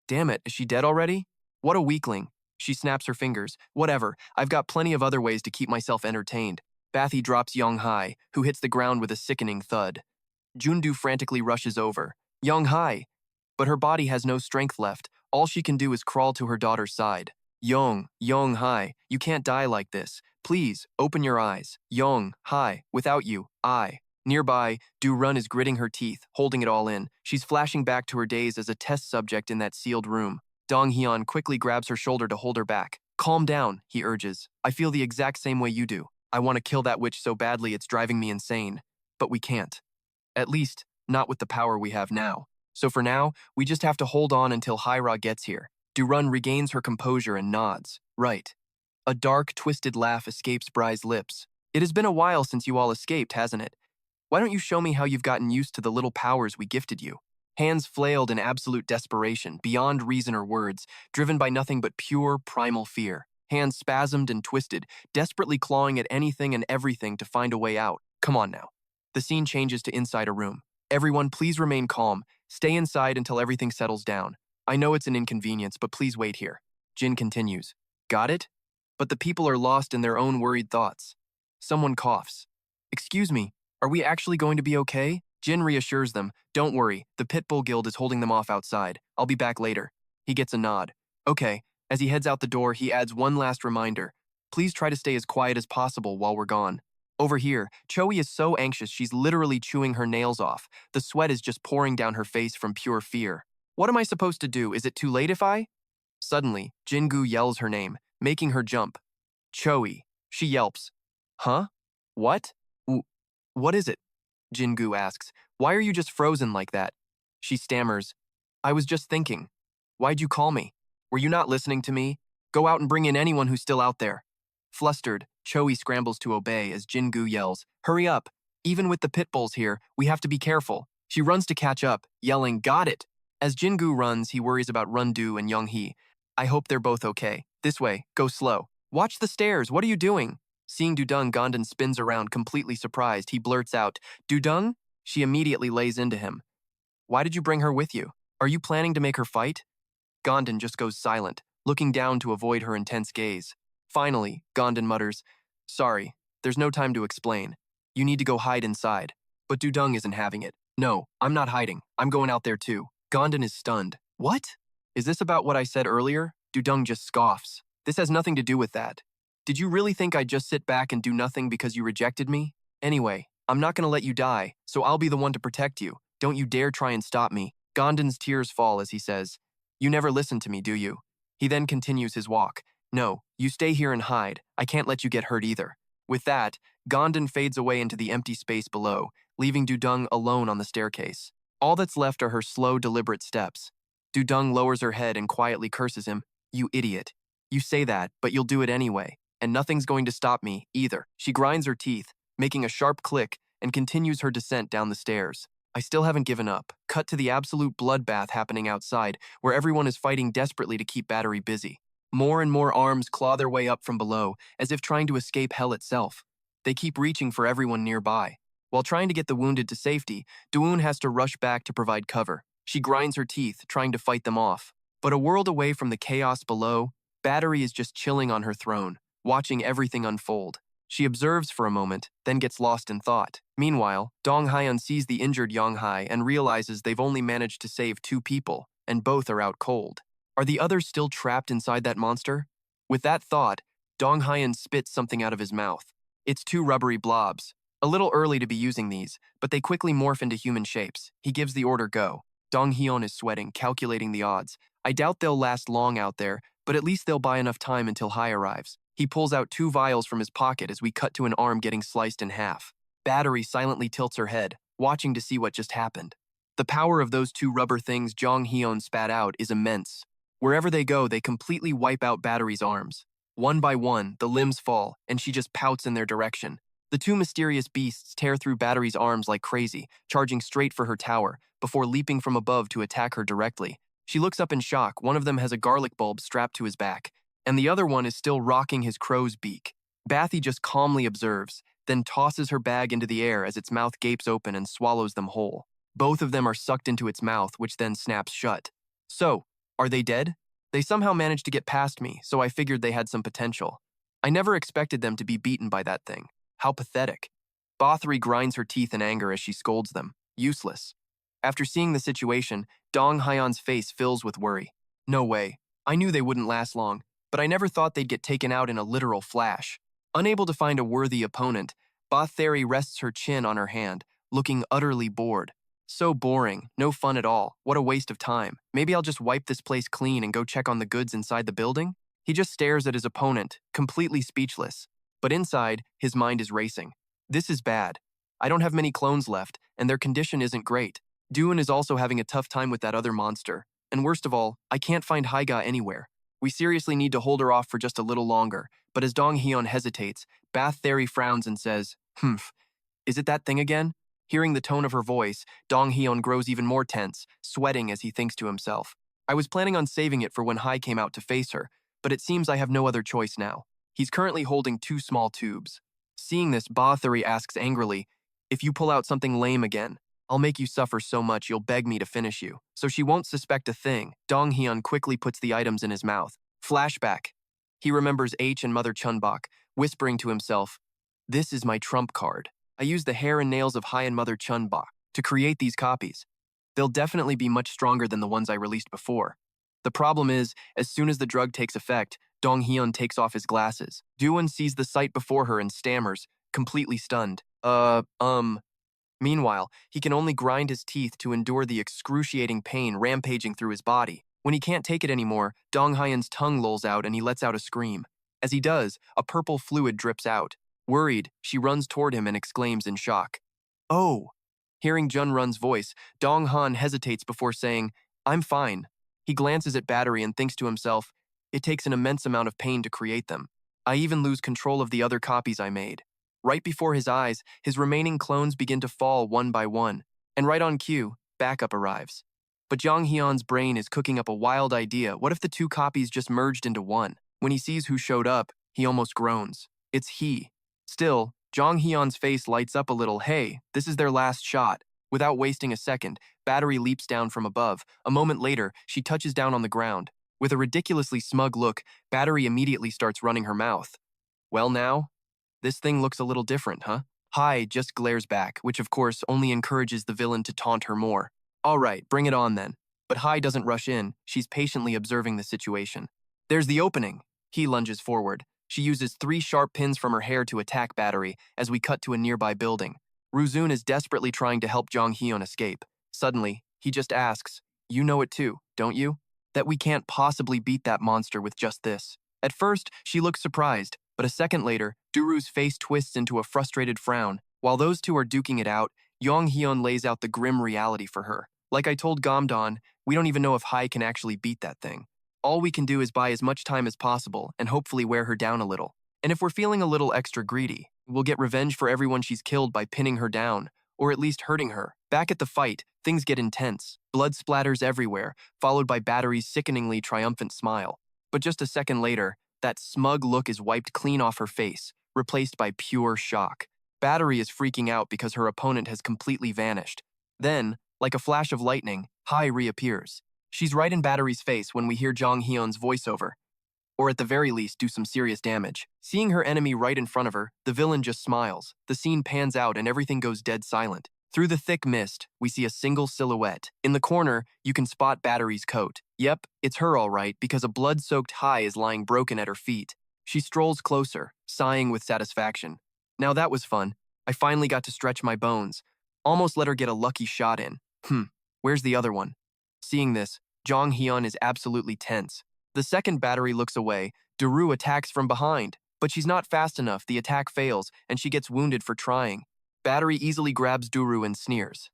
Damn it, is she dead already? What a weakling. She snaps her fingers. Whatever, I've got plenty of other ways to keep myself entertained. Bathy drops Yong-hai, who hits the ground with a sickening thud. Jundu frantically rushes over. Yong-hai! But her body has no strength left. All she can do is crawl to her daughter's side. Yong-hai, you can't die like this. Please, open your eyes. Yong-hai, without you, I. Nearby, Du-run is gritting her teeth, holding it all in. She's flashing back to her days as a test subject in that sealed room. Dong Hyun quickly grabs her shoulder to hold her back. Calm down, he urges. I feel the exact same way you do. I want to kill that witch so badly it's driving me insane. But we can't. At least, not with the power we have now. So for now, we just have to hold on until Hyra gets here. Du-run regains her composure and nods. Right. A dark, twisted laugh escapes Bry's lips. It has been a while since you all escaped, hasn't it? Why don't you show me how you've gotten used to the little powers we gifted you? Hands flailed in absolute desperation, beyond reason or words, driven by nothing but pure, primal fear. Hands spasmed and twisted, desperately clawing at anything and everything to find a way out. Come on now. The scene changes to inside a room. Everyone, please remain calm. Stay inside until everything settles down. I know it's an inconvenience, but please wait here. Jin continues. Got it? But the people are lost in their own worried thoughts. Someone coughs. Excuse me, are we actually going to be okay? Jin reassures them, don't worry, the Pitbull Guild is holding them off outside. I'll be back later. He gets a nod. Okay, as he heads out the door, he adds one last reminder. Please try to stay as quiet as possible while we're gone. Over here, Choi is so anxious she's literally chewing her nails off. The sweat is just pouring down her face from pure fear. What am I supposed to do? Is it too late if I? Suddenly, Jingu yells her name, making her jump. Choi. She yelps. Huh? What? What is it? Jingu asks. Why are you just frozen like that? She stammers. I was just thinking. Why'd you call me? Were you not listening to me? Go out and bring in anyone who's still out there. Flustered, Choi scrambles to obey as Jingu yells, hurry up. Even with the pit bulls here, we have to be careful. She runs to catch up, yelling, got it. As Jingu runs, he worries about Rundu and Young-hee. I hope they're both okay. This way, go slow. Watch the stairs, what are you doing? Seeing Dudung, Gom-don spins around, completely surprised. He blurts out, Dudung? She immediately lays into him. Why did you bring her with you? Are you planning to make her fight? Gom-don just goes silent, looking down to avoid her intense gaze. Finally, Gom-don mutters, sorry, there's no time to explain. You need to go hide inside. But Dudung isn't having it. No, I'm not hiding. I'm going out there too. Gom-don is stunned. What? Is this about what I said earlier? Dudung just scoffs. This has nothing to do with that. Did you really think I'd just sit back and do nothing because you rejected me? Anyway, I'm not gonna let you die, so I'll be the one to protect you. Don't you dare try and stop me. Gom-don's tears fall as he says, you never listen to me, do you? He then continues his walk. No, you stay here and hide. I can't let you get hurt either. With that, Gom-don fades away into the empty space below, leaving Dudung alone on the staircase. All that's left are her slow, deliberate steps. Dudung lowers her head and quietly curses him. You idiot. You say that, but you'll do it anyway. And nothing's going to stop me, either. She grinds her teeth, making a sharp click, and continues her descent down the stairs. I still haven't given up. Cut to the absolute bloodbath happening outside, where everyone is fighting desperately to keep Battery busy. More and more arms claw their way up from below, as if trying to escape hell itself. They keep reaching for everyone nearby. While trying to get the wounded to safety, Doon has to rush back to provide cover. She grinds her teeth, trying to fight them off. But a world away from the chaos below, Battery is just chilling on her throne, watching everything unfold. She observes for a moment, then gets lost in thought. Meanwhile, Dong Hyun sees the injured Yonghai and realizes they've only managed to save 2 people, and both are out cold. Are the others still trapped inside that monster? With that thought, Dong Hyun spits something out of his mouth. It's 2 rubbery blobs. A little early to be using these, but they quickly morph into human shapes. He gives the order go. Dong Hyun is sweating, calculating the odds. I doubt they'll last long out there, but at least they'll buy enough time until Hai arrives. He pulls out 2 vials from his pocket as we cut to an arm getting sliced in half. Battery silently tilts her head, watching to see what just happened. The power of those 2 rubber things Jong Hyun spat out is immense. Wherever they go, they completely wipe out Battery's arms. One by one, the limbs fall, and she just pouts in their direction. The 2 mysterious beasts tear through Battery's arms like crazy, charging straight for her tower, before leaping from above to attack her directly. She looks up in shock. One of them has a garlic bulb strapped to his back, and the other one is still rocking his crow's beak. Bathy just calmly observes, then tosses her bag into the air as its mouth gapes open and swallows them whole. Both of them are sucked into its mouth, which then snaps shut. So, are they dead? They somehow managed to get past me, so I figured they had some potential. I never expected them to be beaten by that thing. How pathetic. Bothri grinds her teeth in anger as she scolds them. Useless. After seeing the situation, Dong Hyun's face fills with worry. No way. I knew they wouldn't last long, but I never thought they'd get taken out in a literal flash. Unable to find a worthy opponent, Bothri rests her chin on her hand, looking utterly bored. So boring, no fun at all, what a waste of time. Maybe I'll just wipe this place clean and go check on the goods inside the building? He just stares at his opponent, completely speechless. But inside, his mind is racing. This is bad. I don't have many clones left, and their condition isn't great. Doon is also having a tough time with that other monster. And worst of all, I can't find Haiga anywhere. We seriously need to hold her off for just a little longer, but as Dong Hyun hesitates, Bath Theory frowns and says, is it that thing again? Hearing the tone of her voice, Dong Hyun grows even more tense, sweating as he thinks to himself. I was planning on saving it for when Hai came out to face her, but it seems I have no other choice now. He's currently holding 2 small tubes. Seeing this, Bothri asks angrily, if you pull out something lame again, I'll make you suffer so much you'll beg me to finish you. So she won't suspect a thing. Dong Hyun quickly puts the items in his mouth. Flashback. He remembers H and Mother Chun-Bok, whispering to himself, this is my trump card. I used the hair and nails of Hai and Mother Chun-Bok to create these copies. They'll definitely be much stronger than the ones I released before. The problem is, as soon as the drug takes effect, Dong Hyun takes off his glasses. Doon sees the sight before her and stammers, completely stunned. Meanwhile, he can only grind his teeth to endure the excruciating pain rampaging through his body. When he can't take it anymore, Dong Hyun's tongue lolls out and he lets out a scream. As he does, a purple fluid drips out. Worried, she runs toward him and exclaims in shock. Oh! Hearing Jun Run's voice, Dong Han hesitates before saying, I'm fine. He glances at Battery and thinks to himself, it takes an immense amount of pain to create them. I even lose control of the other copies I made. Right before his eyes, his remaining clones begin to fall one by one, and right on cue, backup arrives. But Jong Hyun's brain is cooking up a wild idea. What if the 2 copies just merged into one? When he sees who showed up, he almost groans. It's he. Still, Jong Hyun's face lights up a little. Hey, this is their last shot. Without wasting a second, Battery leaps down from above. A moment later, she touches down on the ground. With a ridiculously smug look, Battery immediately starts running her mouth. Well now? This thing looks a little different, huh? Hai just glares back, which of course only encourages the villain to taunt her more. All right, bring it on then. But Hai doesn't rush in, she's patiently observing the situation. There's the opening. He lunges forward. She uses 3 sharp pins from her hair to attack Battery as we cut to a nearby building. Ruzun is desperately trying to help Jong Hyun escape. Suddenly, he just asks, you know it too, don't you? That we can't possibly beat that monster with just this. At first, she looks surprised, but a second later, Duru's face twists into a frustrated frown. While those 2 are duking it out, Jong Hyun lays out the grim reality for her. Like I told Gom-don, we don't even know if Hai can actually beat that thing. All we can do is buy as much time as possible and hopefully wear her down a little. And if we're feeling a little extra greedy, we'll get revenge for everyone she's killed by pinning her down, or at least hurting her. Back at the fight, things get intense. Blood splatters everywhere, followed by Battery's sickeningly triumphant smile. But just a second later, that smug look is wiped clean off her face, replaced by pure shock. Battery is freaking out because her opponent has completely vanished. Then, like a flash of lightning, Hai reappears. She's right in Battery's face when we hear Jong Hyun's voiceover, or at the very least do some serious damage. Seeing her enemy right in front of her, the villain just smiles. The scene pans out and everything goes dead silent. Through the thick mist, we see a single silhouette. In the corner, you can spot Battery's coat. Yep, it's her all right, because a blood-soaked Hai is lying broken at her feet. She strolls closer, sighing with satisfaction. Now that was fun. I finally got to stretch my bones. Almost let her get a lucky shot in. Where's the other one? Seeing this, Jong Hyun is absolutely tense. The second Battery looks away. Daru attacks from behind, but she's not fast enough. The attack fails, and she gets wounded for trying. Battery easily grabs Daru and sneers.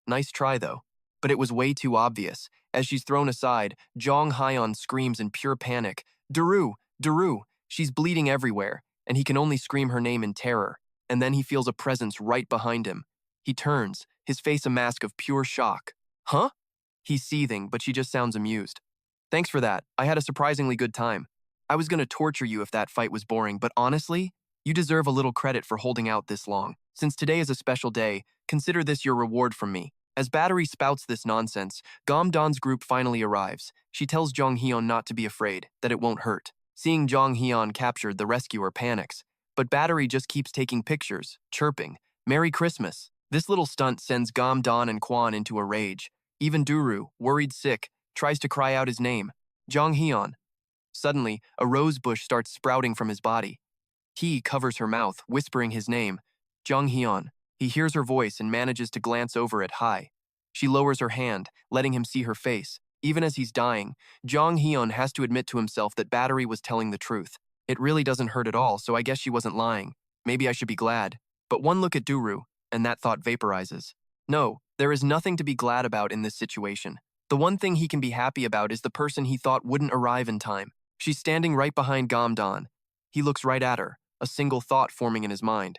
Nice try, though. But it was way too obvious. As she's thrown aside, Jong Hyun screams in pure panic. Daru! Daru! She's bleeding everywhere, and he can only scream her name in terror. And then he feels a presence right behind him. He turns, his face a mask of pure shock. Huh? He's seething, but she just sounds amused. Thanks for that. I had a surprisingly good time. I was gonna torture you if that fight was boring, but honestly, you deserve a little credit for holding out this long. Since today is a special day, consider this your reward from me. As Battery spouts this nonsense, Gom-don's group finally arrives. She tells Jong Hyun not to be afraid, that it won't hurt. Seeing Jong Hyun captured, the rescuer panics. But Battery just keeps taking pictures, chirping, "Merry Christmas." This little stunt sends Gom-don and Kwon into a rage. Even Daru, worried sick, tries to cry out his name, Jong Hyun. Suddenly, a rose bush starts sprouting from his body. He covers her mouth, whispering his name, Jong Hyun. He hears her voice and manages to glance over at Hai. She lowers her hand, letting him see her face. Even as he's dying, Jong Hyun has to admit to himself that Battery was telling the truth. It really doesn't hurt at all, so I guess she wasn't lying. Maybe I should be glad. But one look at Daru, and that thought vaporizes. No, there is nothing to be glad about in this situation. The one thing he can be happy about is the person he thought wouldn't arrive in time. She's standing right behind Gom-don. He looks right at her, a single thought forming in his mind.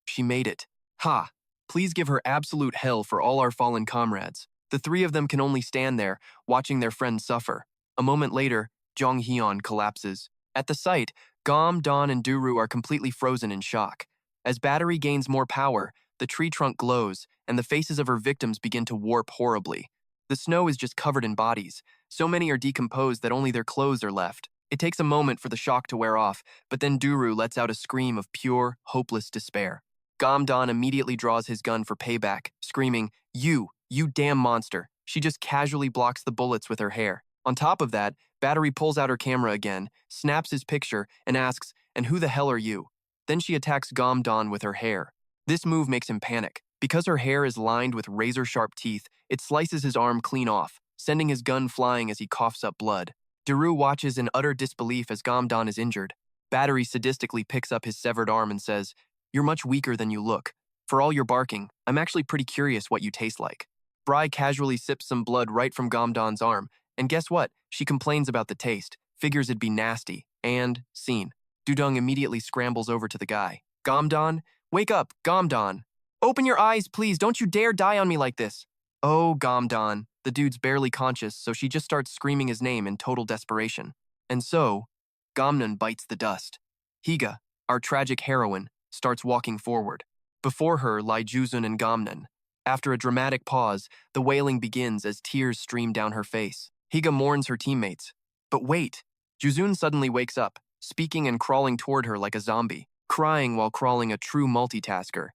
She made it. Ha! Please give her absolute hell for all our fallen comrades. The three of them can only stand there, watching their friend suffer. A moment later, Jong Hyun collapses. At the sight, Gom-don and Daru are completely frozen in shock. As Battery gains more power, the tree trunk glows, and the faces of her victims begin to warp horribly. The snow is just covered in bodies. So many are decomposed that only their clothes are left. It takes a moment for the shock to wear off, but then Daru lets out a scream of pure, hopeless despair. Gom-don immediately draws his gun for payback, screaming, You damn monster." She just casually blocks the bullets with her hair. On top of that, Battery pulls out her camera again, snaps his picture, and asks, "And who the hell are you?" Then she attacks Gom-don with her hair. This move makes him panic. Because her hair is lined with razor-sharp teeth, it slices his arm clean off, sending his gun flying as he coughs up blood. Daru watches in utter disbelief as Gom-don is injured. Battery sadistically picks up his severed arm and says, "You're much weaker than you look. For all your barking, I'm actually pretty curious what you taste like." Bri casually sips some blood right from Gom-don's arm, and guess what? She complains about the taste, figures it'd be nasty, and scene. Dung immediately scrambles over to the guy. "Gom-don? Wake up, Gom-don! Open your eyes, please, don't you dare die on me like this!" "Oh, Gom-don." The dude's barely conscious, so she just starts screaming his name in total desperation. And so, Gom-don bites the dust. Higa, our tragic heroine, starts walking forward. Before her lie Juzun and Gom-don. After a dramatic pause, the wailing begins as tears stream down her face. Higa mourns her teammates. But wait! Juzun suddenly wakes up, speaking and crawling toward her like a zombie, crying while crawling, a true multitasker.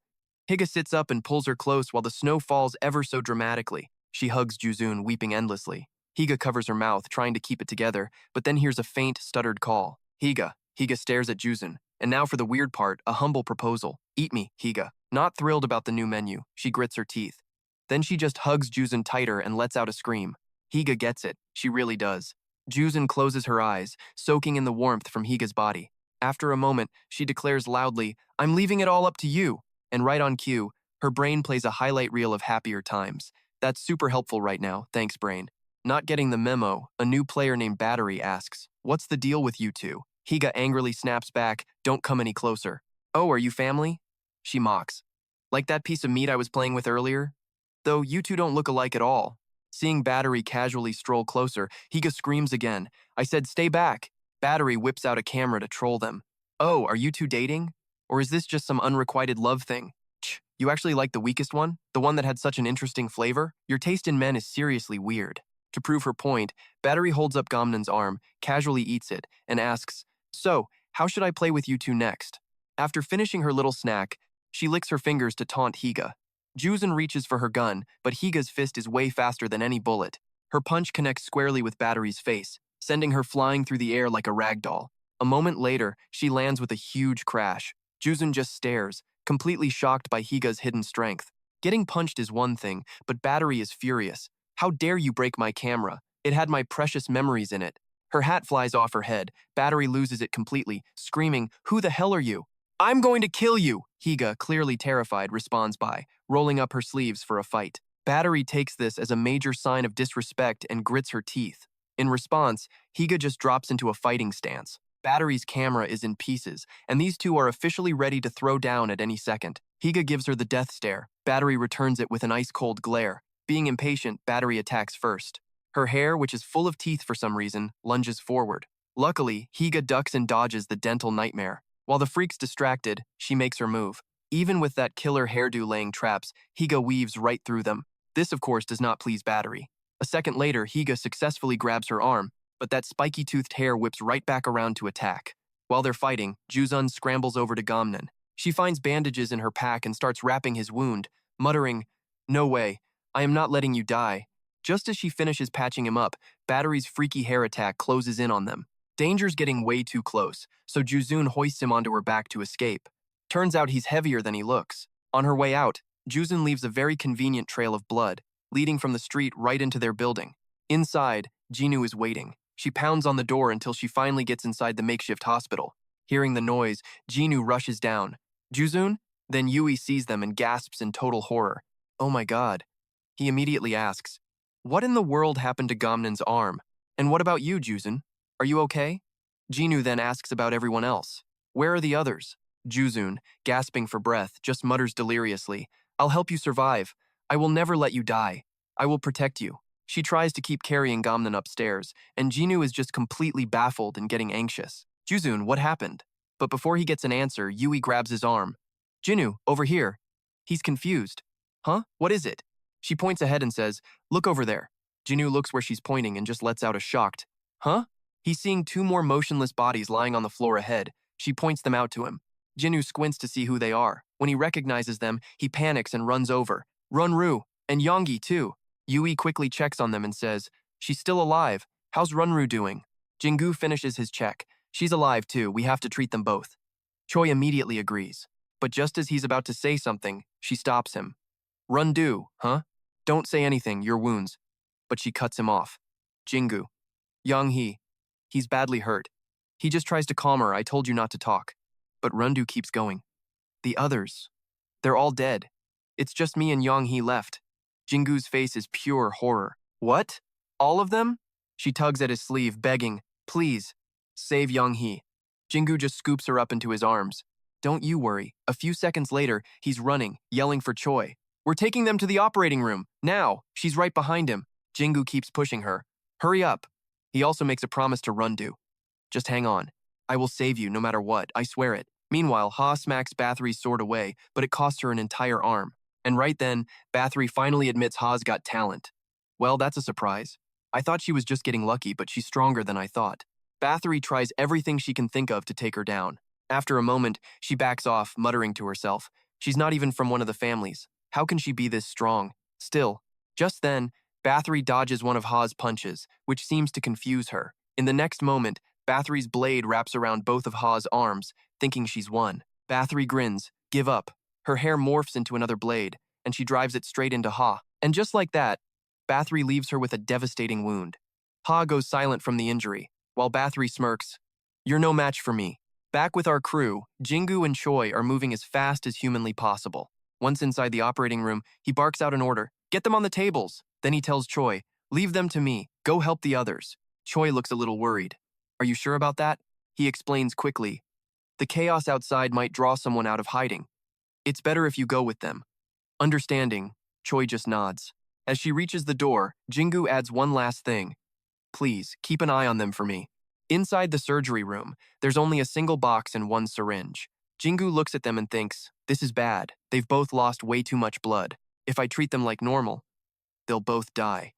Higa sits up and pulls her close while the snow falls ever so dramatically. She hugs Juzun, weeping endlessly. Higa covers her mouth, trying to keep it together, but then hears a faint, stuttered call. Higa. Higa stares at Juzun. And now for the weird part, a humble proposal. "Eat me, Higa." Not thrilled about the new menu, she grits her teeth. Then she just hugs Juzun tighter and lets out a scream. Higa gets it. She really does. Juzun closes her eyes, soaking in the warmth from Higa's body. After a moment, she declares loudly, "I'm leaving it all up to you." And right on cue, her brain plays a highlight reel of happier times. That's super helpful right now, thanks brain. Not getting the memo, a new player named Battery asks, "What's the deal with you two?" Higa angrily snaps back, "Don't come any closer." "Oh, are you family?" She mocks. "Like that piece of meat I was playing with earlier? Though you two don't look alike at all." Seeing Battery casually stroll closer, Higa screams again, "I said stay back." Battery whips out a camera to troll them. "Oh, are you two dating? Or is this just some unrequited love thing?" You actually like the weakest one? The one that had such an interesting flavor? Your taste in men is seriously weird. To prove her point, Battery holds up Gom-don's arm, casually eats it, and asks, "So, how should I play with you two next?" After finishing her little snack, she licks her fingers to taunt Higa. Juzun reaches for her gun, but Higa's fist is way faster than any bullet. Her punch connects squarely with Battery's face, sending her flying through the air like a rag doll. A moment later, she lands with a huge crash. Juzun just stares, completely shocked by Higa's hidden strength. Getting punched is one thing, but Battery is furious. "How dare you break my camera? It had my precious memories in it." Her hat flies off her head. Battery loses it completely, screaming, "Who the hell are you?" "I'm going to kill you," Higa, clearly terrified, responds by rolling up her sleeves for a fight. Battery takes this as a major sign of disrespect and grits her teeth. In response, Higa just drops into a fighting stance. Battery's camera is in pieces, and these two are officially ready to throw down at any second. Higa gives her the death stare. Battery returns it with an ice-cold glare. Being impatient, Battery attacks first. Her hair, which is full of teeth for some reason, lunges forward. Luckily, Higa ducks and dodges the dental nightmare. While the freak's distracted, she makes her move. Even with that killer hairdo laying traps, Higa weaves right through them. This, of course, does not please Battery. A second later, Higa successfully grabs her arm, but that spiky-toothed hair whips right back around to attack. While they're fighting, Juzun scrambles over to Gom-don. She finds bandages in her pack and starts wrapping his wound, muttering, "No way, I am not letting you die." Just as she finishes patching him up, Battery's freaky hair attack closes in on them. Danger's getting way too close, so Juzun hoists him onto her back to escape. Turns out he's heavier than he looks. On her way out, Juzun leaves a very convenient trail of blood, leading from the street right into their building. Inside, Jinu is waiting. She pounds on the door until she finally gets inside the makeshift hospital. Hearing the noise, Jinu rushes down. "Juzun?" Then Yui sees them and gasps in total horror. "Oh my god." He immediately asks, "What in the world happened to Gom-don's arm? And what about you, Juzun? Are you okay?" Jinu then asks about everyone else. "Where are the others?" Juzun, gasping for breath, just mutters deliriously, "I'll help you survive. I will never let you die. I will protect you." She tries to keep carrying Gom-don upstairs, and Jinu is just completely baffled and getting anxious. "Juzun, what happened?" But before he gets an answer, Yui grabs his arm. "Jinu, over here." He's confused. "Huh? What is it?" She points ahead and says, "Look over there." Jinu looks where she's pointing and just lets out a shocked, "Huh?" He's seeing two more motionless bodies lying on the floor ahead. She points them out to him. Jinu squints to see who they are. When he recognizes them, he panics and runs over. "Runru, and Yonggi too." Yui quickly checks on them and says, "She's still alive. How's Runru doing?" Jingu finishes his check. "She's alive too. We have to treat them both." Choi immediately agrees. But just as he's about to say something, she stops him. "Rundu, huh? Don't say anything, your wounds." But she cuts him off. "Jingu. Yang-hee. He's badly hurt. He just tries to calm her. I told you not to talk." But Rundu keeps going. "The others. They're all dead. It's just me and Yang-hee left." Jingu's face is pure horror. "What? All of them?" She tugs at his sleeve, begging, "Please, save Yang-hee." Jingu just scoops her up into his arms. "Don't you worry." A few seconds later, he's running, yelling for Choi. "We're taking them to the operating room, now." She's right behind him. Jingu keeps pushing her. "Hurry up." He also makes a promise to Rundu. "Just hang on. I will save you no matter what, I swear it." Meanwhile, Ha smacks Bathory's sword away, but it costs her an entire arm. And right then, Bathory finally admits Ha's got talent. Well, that's a surprise. I thought she was just getting lucky, but she's stronger than I thought. Bathory tries everything she can think of to take her down. After a moment, she backs off, muttering to herself. She's not even from one of the families. How can she be this strong? Still, just then, Bathory dodges one of Ha's punches, which seems to confuse her. In the next moment, Bathory's blade wraps around both of Ha's arms, thinking she's won. Bathory grins, "Give up." Her hair morphs into another blade, and she drives it straight into Ha. And just like that, Bathory leaves her with a devastating wound. Ha goes silent from the injury, while Bathory smirks, "You're no match for me." Back with our crew, Jingu and Choi are moving as fast as humanly possible. Once inside the operating room, he barks out an order, "Get them on the tables." Then he tells Choi, "Leave them to me. Go help the others." Choi looks a little worried. "Are you sure about that?" He explains quickly, "The chaos outside might draw someone out of hiding. It's better if you go with them." Understanding, Choi just nods. As she reaches the door, Jingu adds one last thing. "Please, keep an eye on them for me." Inside the surgery room, there's only a single box and one syringe. Jingu looks at them and thinks, this is bad. They've both lost way too much blood. If I treat them like normal, they'll both die.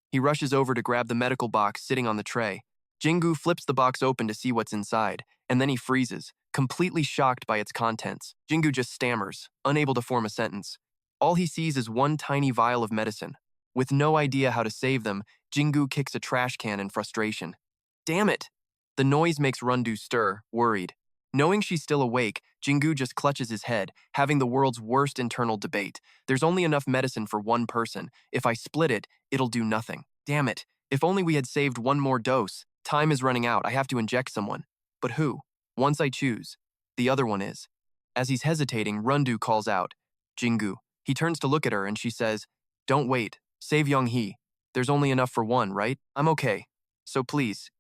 He rushes over to grab the medical box sitting on the tray. Jingu flips the box open to see what's inside, and then he freezes, completely shocked by its contents. Jingu just stammers, unable to form a sentence. All he sees is one tiny vial of medicine. With no idea how to save them, Jingu kicks a trash can in frustration. Damn it! The noise makes Rundu stir, worried. Knowing she's still awake, Jingu just clutches his head, having the world's worst internal debate. There's only enough medicine for one person. If I split it, it'll do nothing. Damn it. If only we had saved one more dose. Time is running out. I have to inject someone. But who? Once I choose, the other one is. As he's hesitating, Rundu calls out, Jingu. He turns to look at her and she says, don't wait. Save Young-hee. There's only enough for one, right? I'm okay. So please,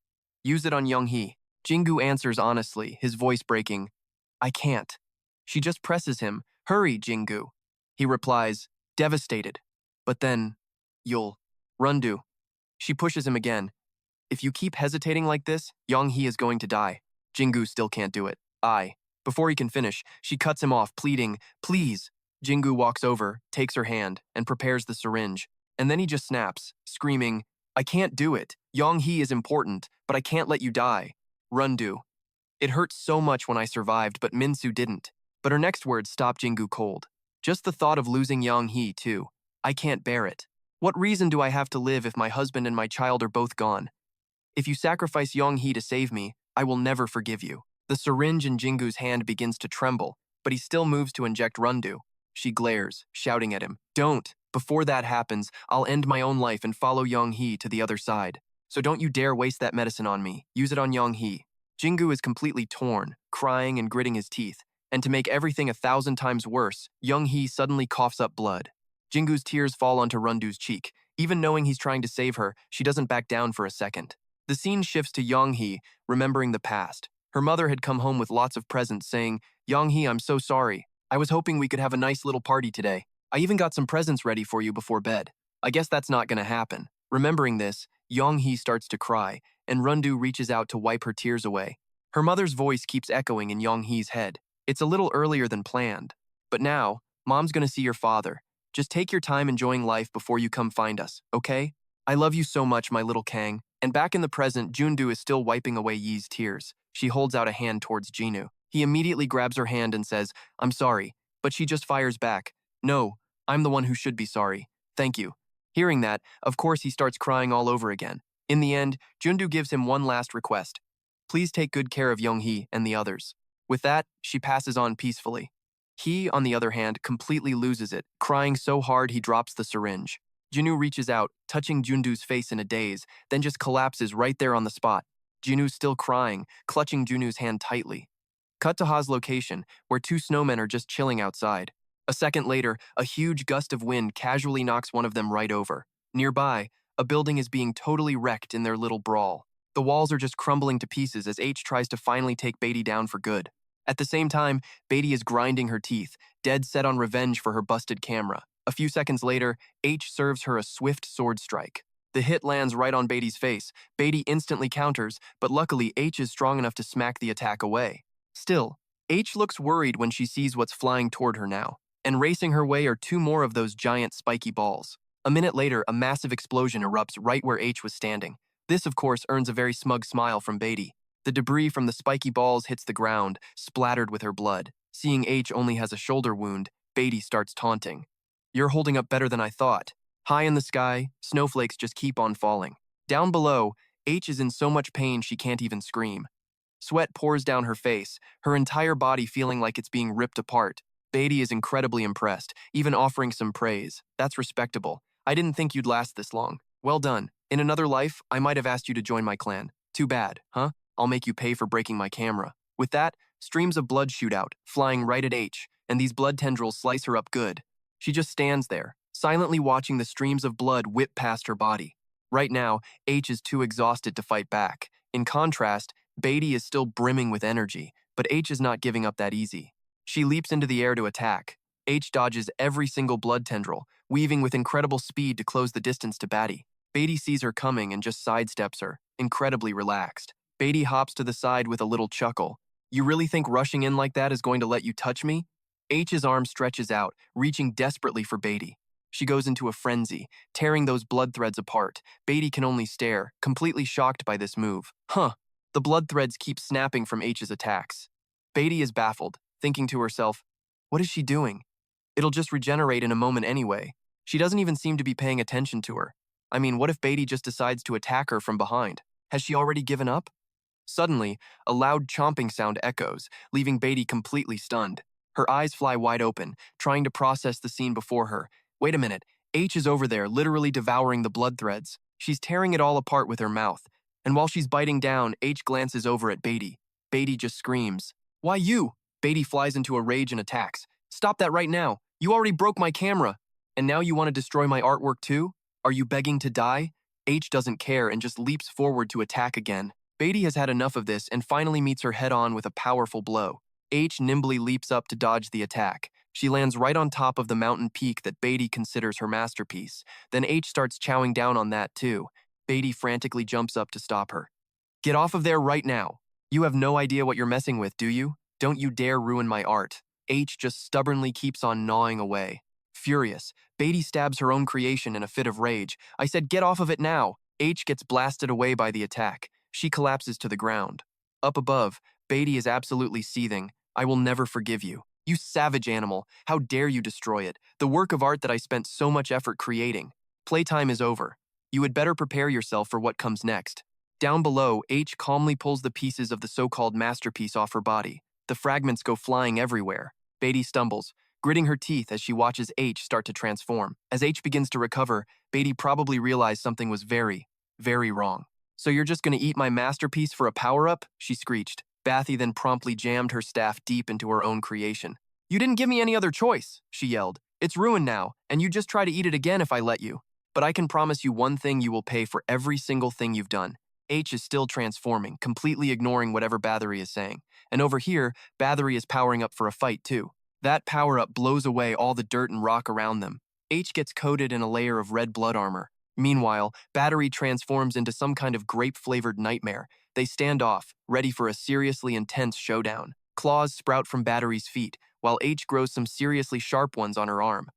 use it on Young-hee. Jingu answers honestly, his voice breaking, I can't. She just presses him, hurry, Jingu. He replies, devastated. But then, you'll. Rundu. She pushes him again. If you keep hesitating like this, Young-hee is going to die. Jingu still can't do it. Before he can finish, she cuts him off, pleading, please. Jingu walks over, takes her hand, and prepares the syringe. And then he just snaps, screaming, I can't do it. Young-hee is important, but I can't let you die. Rundu. It hurt so much when I survived, but Minsu didn't. But her next words stopped Jingu cold. Just the thought of losing Young-hee, too. I can't bear it. What reason do I have to live if my husband and my child are both gone? If you sacrifice Young-hee to save me, I will never forgive you. The syringe in Jingu's hand begins to tremble, but he still moves to inject Rundu. She glares, shouting at him, don't. Before that happens, I'll end my own life and follow Young-hee to the other side. So don't you dare waste that medicine on me. Use it on Young-hee. Jingu is completely torn, crying and gritting his teeth. And to make everything 1,000 times worse, Young-hee suddenly coughs up blood. Jingu's tears fall onto Rundu's cheek. Even knowing he's trying to save her, she doesn't back down for a second. The scene shifts to Young-hee, remembering the past. Her mother had come home with lots of presents, saying, Young-hee, I'm so sorry. I was hoping we could have a nice little party today. I even got some presents ready for you before bed. I guess that's not gonna happen. Remembering this, Young-hee starts to cry, and Rundu reaches out to wipe her tears away. Her mother's voice keeps echoing in Young-hee's head. It's a little earlier than planned. But now, Mom's gonna see your father. Just take your time enjoying life before you come find us, okay? I love you so much, my little Kang. And back in the present, Jundu is still wiping away Yi's tears. She holds out a hand towards Jinu. He immediately grabs her hand and says, I'm sorry, but she just fires back. No, I'm the one who should be sorry. Thank you. Hearing that, of course he starts crying all over again. In the end, Jundu gives him one last request. Please take good care of Young-hee and the others. With that, she passes on peacefully. He, on the other hand, completely loses it, crying so hard he drops the syringe. Jinu reaches out, touching Jundu's face in a daze, then just collapses right there on the spot. Jinu's still crying, clutching Junu's hand tightly. Cut to Ha's location, where two snowmen are just chilling outside. A second later, a huge gust of wind casually knocks one of them right over. Nearby, a building is being totally wrecked in their little brawl. The walls are just crumbling to pieces as H tries to finally take Beatty down for good. At the same time, Beatty is grinding her teeth, dead set on revenge for her busted camera. A few seconds later, H serves her a swift sword strike. The hit lands right on Beatty's face. Beatty instantly counters, but luckily H is strong enough to smack the attack away. Still, H looks worried when she sees what's flying toward her now. And racing her way are two more of those giant spiky balls. A minute later, a massive explosion erupts right where H was standing. This, of course, earns a very smug smile from Beatty. The debris from the spiky balls hits the ground, splattered with her blood. Seeing H only has a shoulder wound, Beatty starts taunting. You're holding up better than I thought. High in the sky, snowflakes just keep on falling. Down below, H is in so much pain she can't even scream. Sweat pours down her face, her entire body feeling like it's being ripped apart. Beatty is incredibly impressed, even offering some praise. That's respectable. I didn't think you'd last this long. Well done. In another life, I might have asked you to join my clan. Too bad, huh? I'll make you pay for breaking my camera. With that, streams of blood shoot out, flying right at H, and these blood tendrils slice her up good. She just stands there, silently watching the streams of blood whip past her body. Right now, H is too exhausted to fight back. In contrast, Beatty is still brimming with energy, but H is not giving up that easy. She leaps into the air to attack. H dodges every single blood tendril, weaving with incredible speed to close the distance to Beatty. Beatty sees her coming and just sidesteps her, incredibly relaxed. Beatty hops to the side with a little chuckle. You really think rushing in like that is going to let you touch me? H's arm stretches out, reaching desperately for Beatty. She goes into a frenzy, tearing those blood threads apart. Beatty can only stare, completely shocked by this move. Huh. The blood threads keep snapping from H's attacks. Beatty is baffled, thinking to herself, what is she doing? It'll just regenerate in a moment anyway. She doesn't even seem to be paying attention to her. I mean, what if Beatty just decides to attack her from behind? Has she already given up? Suddenly, a loud chomping sound echoes, leaving Beatty completely stunned. Her eyes fly wide open, trying to process the scene before her. Wait a minute, H is over there, literally devouring the blood threads. She's tearing it all apart with her mouth. And while she's biting down, H glances over at Beatty. Beatty just screams, "Why you?" Beatty flies into a rage and attacks. "Stop that right now. You already broke my camera. And now you want to destroy my artwork too? Are you begging to die?" H doesn't care and just leaps forward to attack again. Beatty has had enough of this and finally meets her head-on with a powerful blow. H nimbly leaps up to dodge the attack. She lands right on top of the mountain peak that Beatty considers her masterpiece. Then H starts chowing down on that too. Beatty frantically jumps up to stop her. "Get off of there right now. You have no idea what you're messing with, do you? Don't you dare ruin my art." H just stubbornly keeps on gnawing away. Furious, Beatty stabs her own creation in a fit of rage. "I said get off of it now." H gets blasted away by the attack. She collapses to the ground. Up above, Beatty is absolutely seething. "I will never forgive you. You savage animal. How dare you destroy it? The work of art that I spent so much effort creating. Playtime is over. You had better prepare yourself for what comes next." Down below, H calmly pulls the pieces of the so-called masterpiece off her body. The fragments go flying everywhere. Beatty stumbles, gritting her teeth as she watches H start to transform. As H begins to recover, Beatty probably realized something was very, very wrong. "So you're just gonna eat my masterpiece for a power-up?" she screeched. Bathy then promptly jammed her staff deep into her own creation. "You didn't give me any other choice," she yelled. "It's ruined now, and you just try to eat it again if I let you. But I can promise you one thing: you will pay for every single thing you've done." H is still transforming, completely ignoring whatever Bathory is saying. And over here, Bathory is powering up for a fight too. That power-up blows away all the dirt and rock around them. H gets coated in a layer of red blood armor. Meanwhile, Bathory transforms into some kind of grape-flavored nightmare. They stand off, ready for a seriously intense showdown. Claws sprout from Bathory's feet, while H grows some seriously sharp ones on her arm.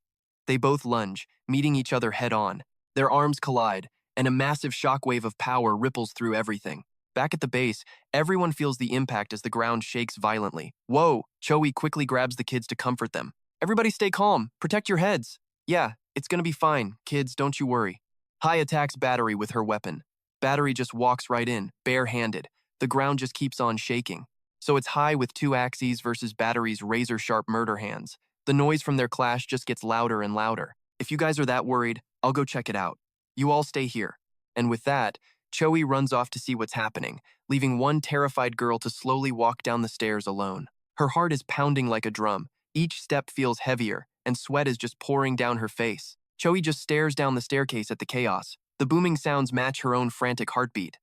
They both lunge, meeting each other head-on. Their arms collide, and a massive shockwave of power ripples through everything. Back at the base, everyone feels the impact as the ground shakes violently. "Whoa!" Choi quickly grabs the kids to comfort them. "Everybody stay calm. Protect your heads." "Yeah, it's gonna be fine. Kids, don't you worry." Hai attacks Bathory with her weapon. Bathory just walks right in, bare-handed. The ground just keeps on shaking. So it's Hai with two axes versus Bathory's razor-sharp murder hands. The noise from their clash just gets louder and louder. "If you guys are that worried, I'll go check it out. You all stay here." And with that, Choi runs off to see what's happening, leaving one terrified girl to slowly walk down the stairs alone. Her heart is pounding like a drum. Each step feels heavier, and sweat is just pouring down her face. Choi just stares down the staircase at the chaos. The booming sounds match her own frantic heartbeat.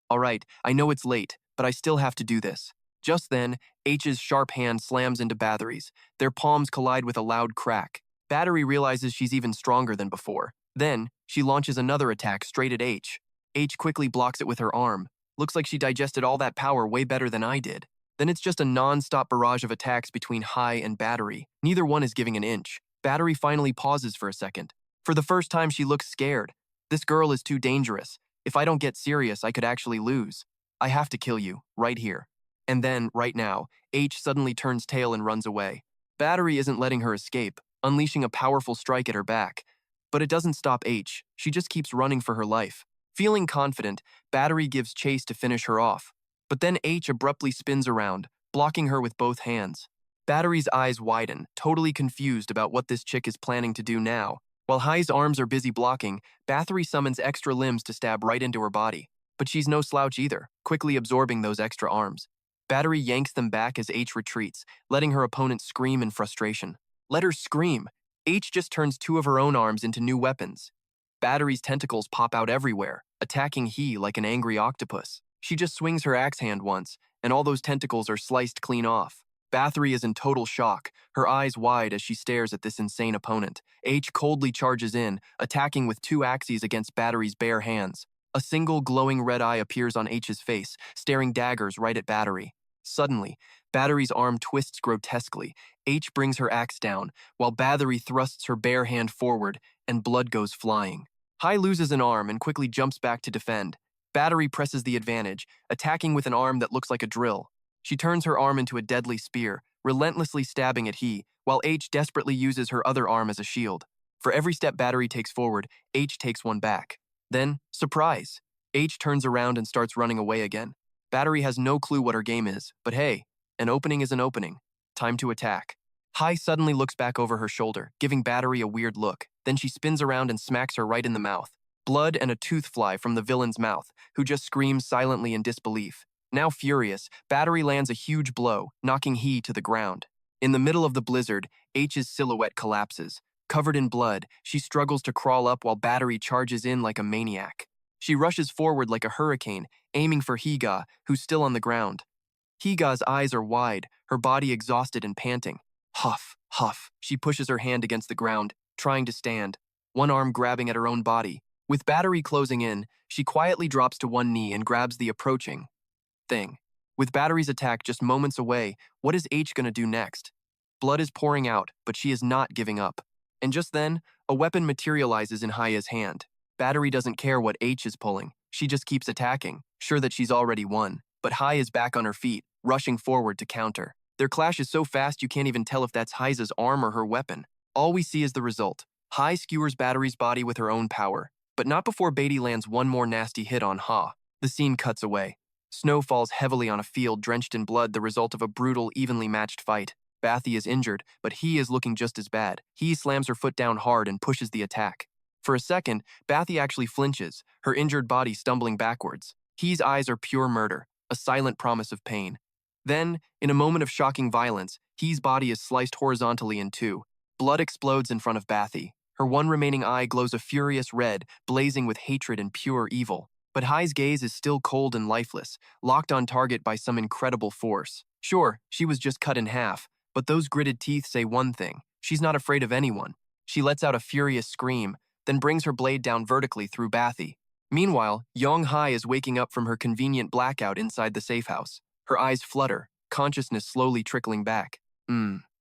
"All right, I know it's late, but I still have to do this." Just then, H's sharp hand slams into Bathory's. Their palms collide with a loud crack. Bathory realizes she's even stronger than before. Then, she launches another attack straight at H. H quickly blocks it with her arm. Looks like she digested all that power way better than I did. Then it's just a non-stop barrage of attacks between Hai and Bathory. Neither one is giving an inch. Bathory finally pauses for a second. For the first time, she looks scared. "This girl is too dangerous. If I don't get serious, I could actually lose. I have to kill you, right here." And then, right now, H suddenly turns tail and runs away. Bathory isn't letting her escape, unleashing a powerful strike at her back. But it doesn't stop H. She just keeps running for her life. Feeling confident, Bathory gives chase to finish her off. But then H abruptly spins around, blocking her with both hands. Bathory's eyes widen, totally confused about what this chick is planning to do now. While Hai's arms are busy blocking, Bathory summons extra limbs to stab right into her body. But she's no slouch either, quickly absorbing those extra arms. Bathory yanks them back as H retreats, letting her opponent scream in frustration. Let her scream. H just turns two of her own arms into new weapons. Bathory's tentacles pop out everywhere, attacking He like an angry octopus. She just swings her axe hand once, and all those tentacles are sliced clean off. Bathory is in total shock, her eyes wide as she stares at this insane opponent. H coldly charges in, attacking with two axes against Bathory's bare hands. A single glowing red eye appears on H's face, staring daggers right at Bathory. Suddenly, Battery's arm twists grotesquely. H brings her axe down, while Battery thrusts her bare hand forward, and blood goes flying. Hai loses an arm and quickly jumps back to defend. Battery presses the advantage, attacking with an arm that looks like a drill. She turns her arm into a deadly spear, relentlessly stabbing at He, while H desperately uses her other arm as a shield. For every step Battery takes forward, H takes one back. Then, surprise! H turns around and starts running away again. Battery has no clue what her game is, but hey, an opening is an opening. Time to attack. Hai suddenly looks back over her shoulder, giving Battery a weird look. Then she spins around and smacks her right in the mouth. Blood and a tooth fly from the villain's mouth, who just screams silently in disbelief. Now furious, Battery lands a huge blow, knocking He to the ground. In the middle of the blizzard, H's silhouette collapses. Covered in blood, she struggles to crawl up while Battery charges in like a maniac. She rushes forward like a hurricane, aiming for Higa, who's still on the ground. Higa's eyes are wide, her body exhausted and panting. Huff, huff, she pushes her hand against the ground, trying to stand, one arm grabbing at her own body. With Battery closing in, she quietly drops to one knee and grabs the approaching thing. With Battery's attack just moments away, what is H gonna do next? Blood is pouring out, but she is not giving up. And just then, a weapon materializes in Haya's hand. Battery doesn't care what H is pulling. She just keeps attacking, sure that she's already won. But Hai is back on her feet, rushing forward to counter. Their clash is so fast you can't even tell if that's Hai's arm or her weapon. All we see is the result. Hai skewers Battery's body with her own power, but not before Beatty lands one more nasty hit on Ha. The scene cuts away. Snow falls heavily on a field drenched in blood, the result of a brutal, evenly matched fight. Bathy is injured, but He is looking just as bad. He slams her foot down hard and pushes the attack. For a second, Bathy actually flinches, her injured body stumbling backwards. He's eyes are pure murder, a silent promise of pain. Then, in a moment of shocking violence, He's body is sliced horizontally in two. Blood explodes in front of Bathy. Her one remaining eye glows a furious red, blazing with hatred and pure evil. But Hai's gaze is still cold and lifeless, locked on target by some incredible force. Sure, she was just cut in half, but those gritted teeth say one thing. She's not afraid of anyone. She lets out a furious scream, then brings her blade down vertically through Bathy. Meanwhile, Yong Hai is waking up from her convenient blackout inside the safe house. Her eyes flutter, consciousness slowly trickling back.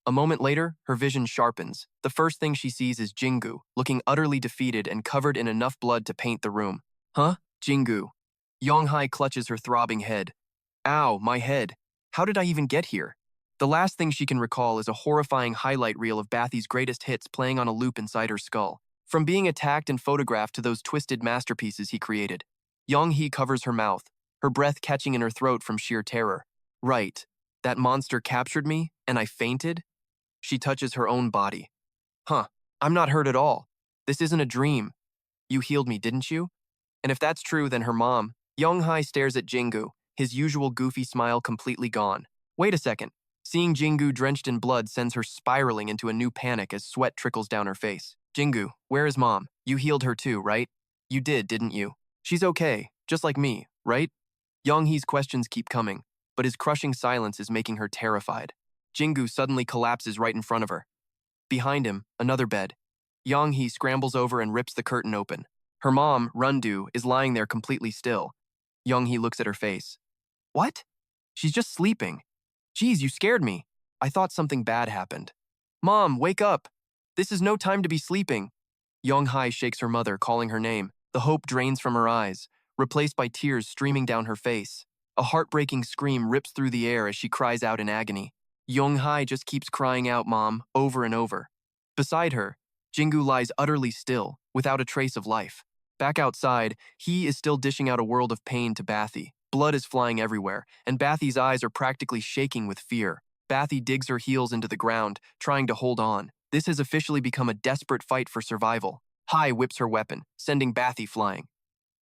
A moment later, her vision sharpens. The first thing she sees is Jingu, looking utterly defeated and covered in enough blood to paint the room. Huh? Jingu. Yong Hai clutches her throbbing head. Ow, my head. How did I even get here? The last thing she can recall is a horrifying highlight reel of Bathy's greatest hits playing on a loop inside her skull. From being attacked and photographed to those twisted masterpieces he created. Yong Hee covers her mouth, her breath catching in her throat from sheer terror. Right. That monster captured me, and I fainted? She touches her own body. Huh. I'm not hurt at all. This isn't a dream. You healed me, didn't you? And if that's true, then her mom. Yong Hai stares at Jingu, his usual goofy smile completely gone. Wait a second. Seeing Jingu drenched in blood sends her spiraling into a new panic as sweat trickles down her face. Jingu, where is Mom? You healed her too, right? You did, didn't you? She's okay, just like me, right? Yong Hee's questions keep coming, but his crushing silence is making her terrified. Jingu suddenly collapses right in front of her. Behind him, another bed. Yong Hee scrambles over and rips the curtain open. Her mom, Rundu, is lying there completely still. Yong Hee looks at her face. What? She's just sleeping. Geez, you scared me. I thought something bad happened. Mom, wake up. This is no time to be sleeping. Yong Hai shakes her mother, calling her name. The hope drains from her eyes, replaced by tears streaming down her face. A heartbreaking scream rips through the air as she cries out in agony. Yong Hai just keeps crying out, Mom, over and over. Beside her, Jingu lies utterly still, without a trace of life. Back outside, he is still dishing out a world of pain to Bathy. Blood is flying everywhere, and Bathy's eyes are practically shaking with fear. Bathy digs her heels into the ground, trying to hold on. This has officially become a desperate fight for survival. Hai whips her weapon, sending Bathy flying.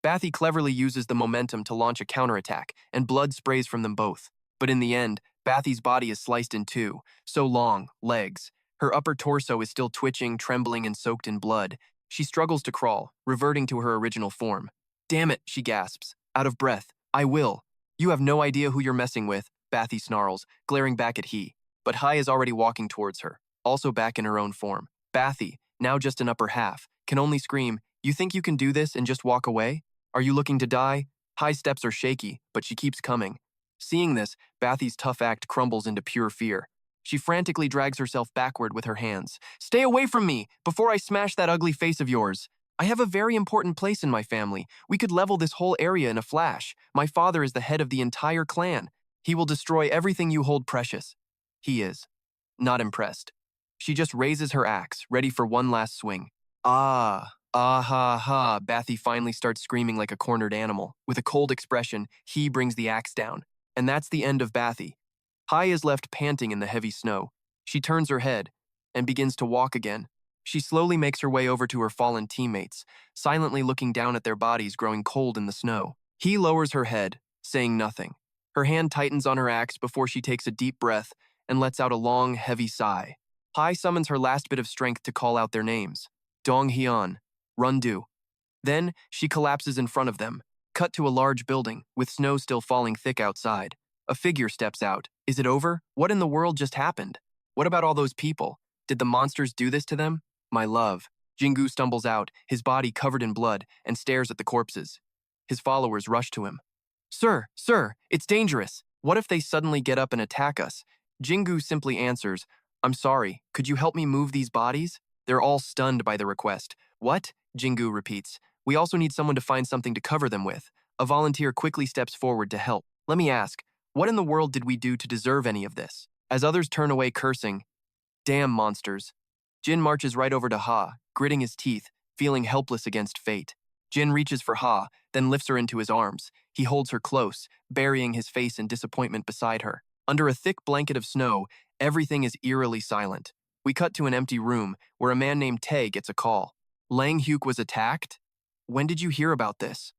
Bathy cleverly uses the momentum to launch a counterattack, and blood sprays from them both. But in the end, Bathy's body is sliced in two, so long, legs. Her upper torso is still twitching, trembling, and soaked in blood. She struggles to crawl, reverting to her original form. Damn it, she gasps, out of breath. I will. You have no idea who you're messing with, Bathy snarls, glaring back at He. But Hai is already walking towards her, also back in her own form. Bathy, now just an upper half, can only scream, You think you can do this and just walk away? Are you looking to die? Hai's steps are shaky, but she keeps coming. Seeing this, Bathy's tough act crumbles into pure fear. She frantically drags herself backward with her hands. "Stay away from me, before I smash that ugly face of yours. I have a very important place in my family. We could level this whole area in a flash. My father is the head of the entire clan. He will destroy everything you hold precious." He is. Not impressed. She just raises her axe, ready for one last swing. Ha ha, Bathy finally starts screaming like a cornered animal. With a cold expression, he brings the axe down. And that's the end of Bathy. Hai is left panting in the heavy snow. She turns her head and begins to walk again. She slowly makes her way over to her fallen teammates, silently looking down at their bodies growing cold in the snow. He lowers her head, saying nothing. Her hand tightens on her axe before she takes a deep breath and lets out a long, heavy sigh. Hai summons her last bit of strength to call out their names. Dong-hyun, Run-du. Then, she collapses in front of them. Cut to a large building, with snow still falling thick outside. A figure steps out. Is it over? What in the world just happened? What about all those people? Did the monsters do this to them? My love. Jingu stumbles out, his body covered in blood, and stares at the corpses. His followers rush to him. Sir, it's dangerous. What if they suddenly get up and attack us? Jingu simply answers, I'm sorry, could you help me move these bodies? They're all stunned by the request. What? Jingu repeats. We also need someone to find something to cover them with. A volunteer quickly steps forward to help. Let me ask, what in the world did we do to deserve any of this? As others turn away cursing, damn monsters. Jin marches right over to Ha, gritting his teeth, feeling helpless against fate. Jin reaches for Ha, then lifts her into his arms. He holds her close, burying his face in disappointment beside her. Under a thick blanket of snow, everything is eerily silent. We cut to an empty room, where a man named Tae gets a call. Lang Hyuk was attacked? When did you hear about this?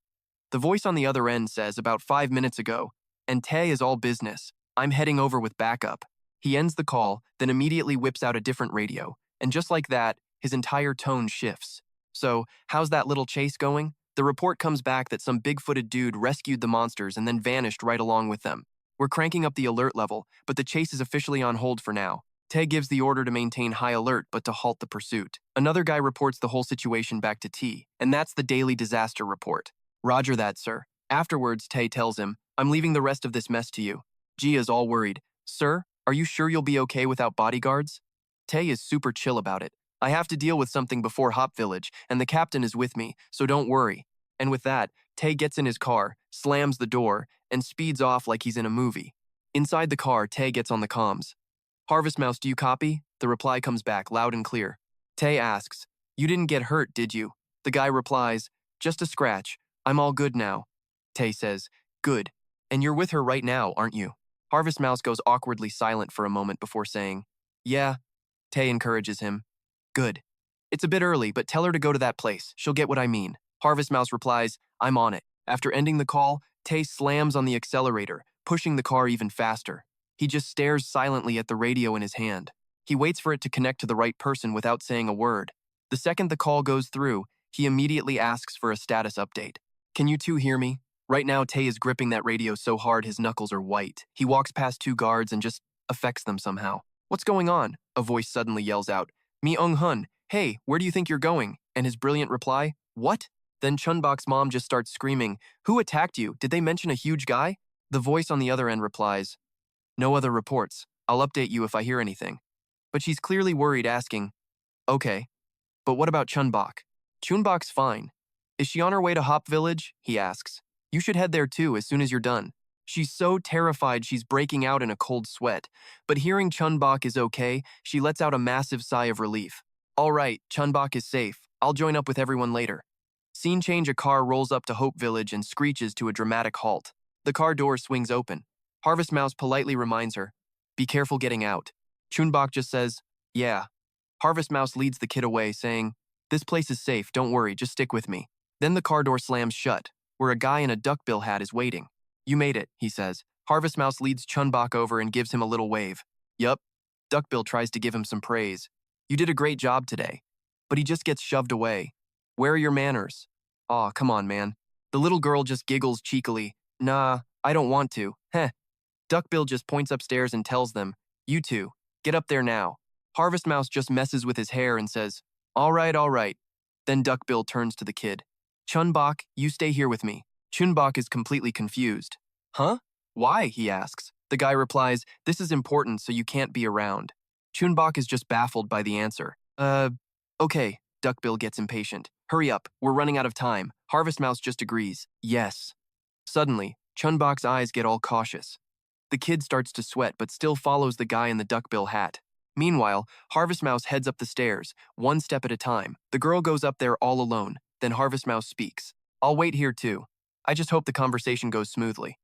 The voice on the other end says about 5 minutes ago, and Tae is all business. I'm heading over with backup. He ends the call, then immediately whips out a different radio, and just like that, his entire tone shifts. So, how's that little chase going? The report comes back that some big-footed dude rescued the monsters and then vanished right along with them. We're cranking up the alert level, but the chase is officially on hold for now. Tae gives the order to maintain high alert but to halt the pursuit. Another guy reports the whole situation back to T, and that's the daily disaster report. Roger that, sir. Afterwards, Tae tells him, I'm leaving the rest of this mess to you. Ji is all worried. Sir, are you sure you'll be okay without bodyguards? Tae is super chill about it. I have to deal with something before Hop Village, and the captain is with me, so don't worry. And with that, Tae gets in his car, slams the door, and speeds off like he's in a movie. Inside the car, Tae gets on the comms. Harvest Mouse, do you copy? The reply comes back, loud and clear. Tae asks, You didn't get hurt, did you? The guy replies, Just a scratch. I'm all good now. Tae says, Good. And you're with her right now, aren't you? Harvest Mouse goes awkwardly silent for a moment before saying, Yeah. Tae encourages him. Good. It's a bit early, but tell her to go to that place. She'll get what I mean. Harvest Mouse replies, I'm on it. After ending the call, Tae slams on the accelerator, pushing the car even faster. He just stares silently at the radio in his hand. He waits for it to connect to the right person without saying a word. The second the call goes through, he immediately asks for a status update. Can you two hear me? Right now, Tae is gripping that radio so hard his knuckles are white. He walks past two guards and just affects them somehow. What's going on? A voice suddenly yells out. Mi-hun, hey, where do you think you're going? And his brilliant reply, What? Then Chun-Bok's mom just starts screaming, Who attacked you? Did they mention a huge guy? The voice on the other end replies, No other reports. I'll update you if I hear anything. But she's clearly worried, asking, Okay, but what about Chun-Bok? Chun-Bok's fine. Is she on her way to Hop Village? He asks. You should head there too as soon as you're done. She's so terrified she's breaking out in a cold sweat, but hearing Chun-Bok is okay, she lets out a massive sigh of relief. All right, Chun-Bok is safe. I'll join up with everyone later. Scene change, a car rolls up to Hope Village and screeches to a dramatic halt. The car door swings open. Harvest Mouse politely reminds her, Be careful getting out. Chun-Bok just says, Yeah. Harvest Mouse leads the kid away, saying, This place is safe, don't worry, just stick with me. Then the car door slams shut, where a guy in a duckbill hat is waiting. You made it, he says. Harvest Mouse leads Chun-Bok over and gives him a little wave. Yup. Duckbill tries to give him some praise. You did a great job today. But he just gets shoved away. Where are your manners? Aw, come on, man. The little girl just giggles cheekily. Nah, I don't want to. Heh. Duckbill just points upstairs and tells them, You two, get up there now. Harvest Mouse just messes with his hair and says, All right. Then Duckbill turns to the kid. Chun-Bok, you stay here with me. Chun-Bok is completely confused. Huh? Why? He asks. The guy replies, this is important so you can't be around. Chun-Bok is just baffled by the answer. Okay, Duckbill gets impatient. Hurry up, we're running out of time. Harvest Mouse just agrees. Yes. Suddenly, Chun-Bok's eyes get all cautious. The kid starts to sweat but still follows the guy in the duckbill hat. Meanwhile, Harvest Mouse heads up the stairs, one step at a time. The girl goes up there all alone. Then Harvest Mouse speaks. I'll wait here too. I just hope the conversation goes smoothly.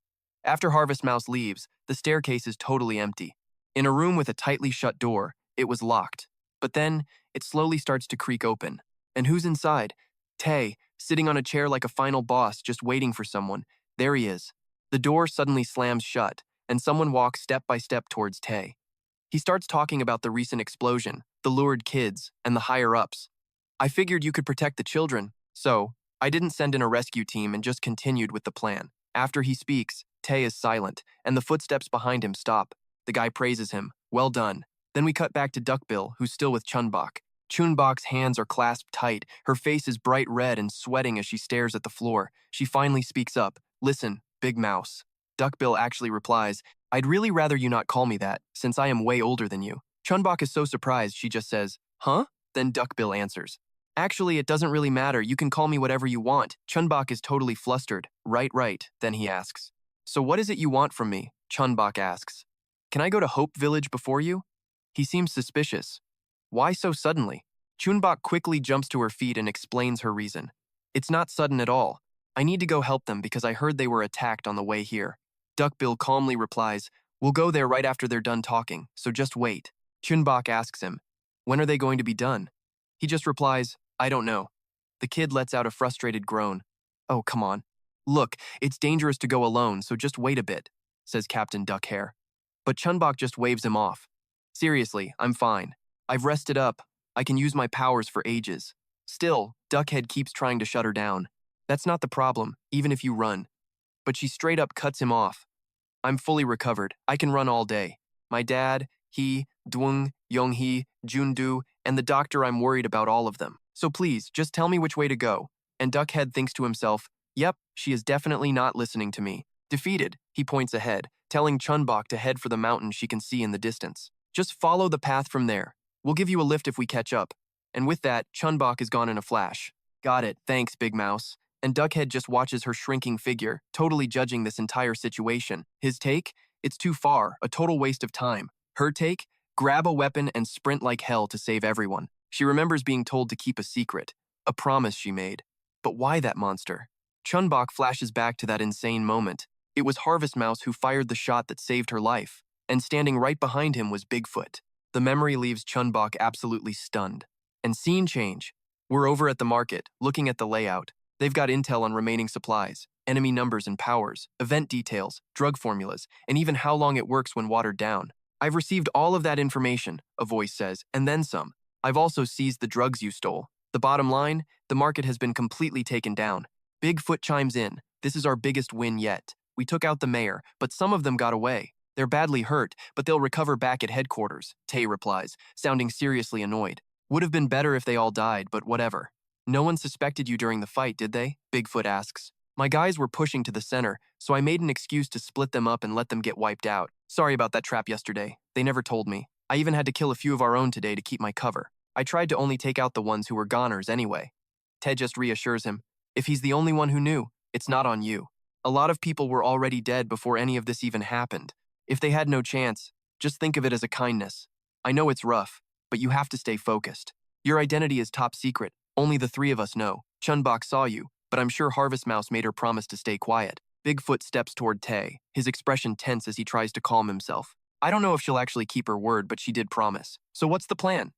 After Harvest Mouse leaves, the staircase is totally empty. In a room with a tightly shut door, it was locked. But then, it slowly starts to creak open. And who's inside? Tae, sitting on a chair like a final boss, just waiting for someone. There he is. The door suddenly slams shut, and someone walks step by step towards Tae. He starts talking about the recent explosion, the lured kids, and the higher-ups. I figured you could protect the children, so I didn't send in a rescue team and just continued with the plan. After he speaks, Tae is silent, and the footsteps behind him stop. The guy praises him. Well done. Then we cut back to Duckbill, who's still with Chun-Bok. Chun-Bok's hands are clasped tight. Her face is bright red and sweating as she stares at the floor. She finally speaks up. Listen, Big Mouse. Duckbill actually replies, I'd really rather you not call me that, since I am way older than you. Chun-Bok is so surprised she just says, huh? Then Duckbill answers, actually, it doesn't really matter. You can call me whatever you want. Chun-Bok is totally flustered. Right. Then he asks, so what is it you want from me? Chun-Bok asks, can I go to Hope Village before you? He seems suspicious. Why so suddenly? Chun-Bok quickly jumps to her feet and explains her reason. It's not sudden at all. I need to go help them because I heard they were attacked on the way here. Duckbill calmly replies, we'll go there right after they're done talking, so just wait. Chun-Bok asks him, when are they going to be done? He just replies, I don't know. The kid lets out a frustrated groan. Oh, come on. Look, it's dangerous to go alone, so just wait a bit, says Captain Duckhair. But Chun-Bok just waves him off. Seriously, I'm fine. I've rested up. I can use my powers for ages. Still, Duckhead keeps trying to shut her down. That's not the problem, even if you run. But she straight up cuts him off. I'm fully recovered. I can run all day. My dad, he, Dung, Yonghee, Jundu, and the doctor, I'm worried about all of them. So please, just tell me which way to go. And Duckhead thinks to himself, yep, she is definitely not listening to me. Defeated, he points ahead, telling Chun-Bok to head for the mountain she can see in the distance. Just follow the path from there. We'll give you a lift if we catch up. And with that, Chun-Bok is gone in a flash. Got it, thanks, Big Mouse. And Duckhead just watches her shrinking figure, totally judging this entire situation. His take? It's too far, a total waste of time. Her take? Grab a weapon and sprint like hell to save everyone. She remembers being told to keep a secret, a promise she made. But why that monster? Chun-Bok flashes back to that insane moment. It was Harvest Mouse who fired the shot that saved her life, and standing right behind him was Bigfoot. The memory leaves Chun-Bok absolutely stunned. And scene change. We're over at the market, looking at the layout. They've got intel on remaining supplies, enemy numbers and powers, event details, drug formulas, and even how long it works when watered down. I've received all of that information, a voice says, and then some. I've also seized the drugs you stole. The bottom line, the market has been completely taken down. Bigfoot chimes in, this is our biggest win yet. We took out the mayor, but some of them got away. They're badly hurt, but they'll recover back at headquarters, Tae replies, sounding seriously annoyed. Would have been better if they all died, but whatever. No one suspected you during the fight, did they? Bigfoot asks. My guys were pushing to the center, so I made an excuse to split them up and let them get wiped out. Sorry about that trap yesterday. They never told me. I even had to kill a few of our own today to keep my cover. I tried to only take out the ones who were goners anyway. Ted just reassures him. If he's the only one who knew, it's not on you. A lot of people were already dead before any of this even happened. If they had no chance, just think of it as a kindness. I know it's rough, but you have to stay focused. Your identity is top secret. Only the three of us know. Chun-Bok saw you, but I'm sure Harvest Mouse made her promise to stay quiet. Bigfoot steps toward Tae, his expression tense as he tries to calm himself. I don't know if she'll actually keep her word, but she did promise. So what's the plan?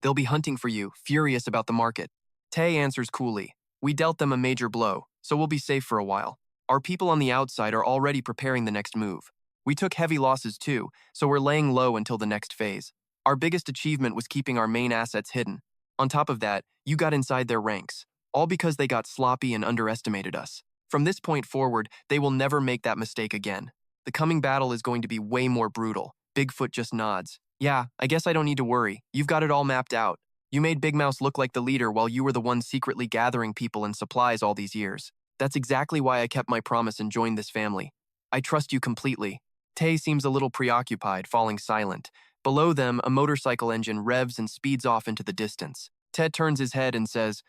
They'll be hunting for you, furious about the market. Tae answers coolly. We dealt them a major blow, so we'll be safe for a while. Our people on the outside are already preparing the next move. We took heavy losses too, so we're laying low until the next phase. Our biggest achievement was keeping our main assets hidden. On top of that, you got inside their ranks, all because they got sloppy and underestimated us. From this point forward, they will never make that mistake again. The coming battle is going to be way more brutal. Bigfoot just nods. Yeah, I guess I don't need to worry. You've got it all mapped out. You made Big Mouse look like the leader while you were the one secretly gathering people and supplies all these years. That's exactly why I kept my promise and joined this family. I trust you completely. Tae seems a little preoccupied, falling silent. Below them, a motorcycle engine revs and speeds off into the distance. Ted turns his head and says,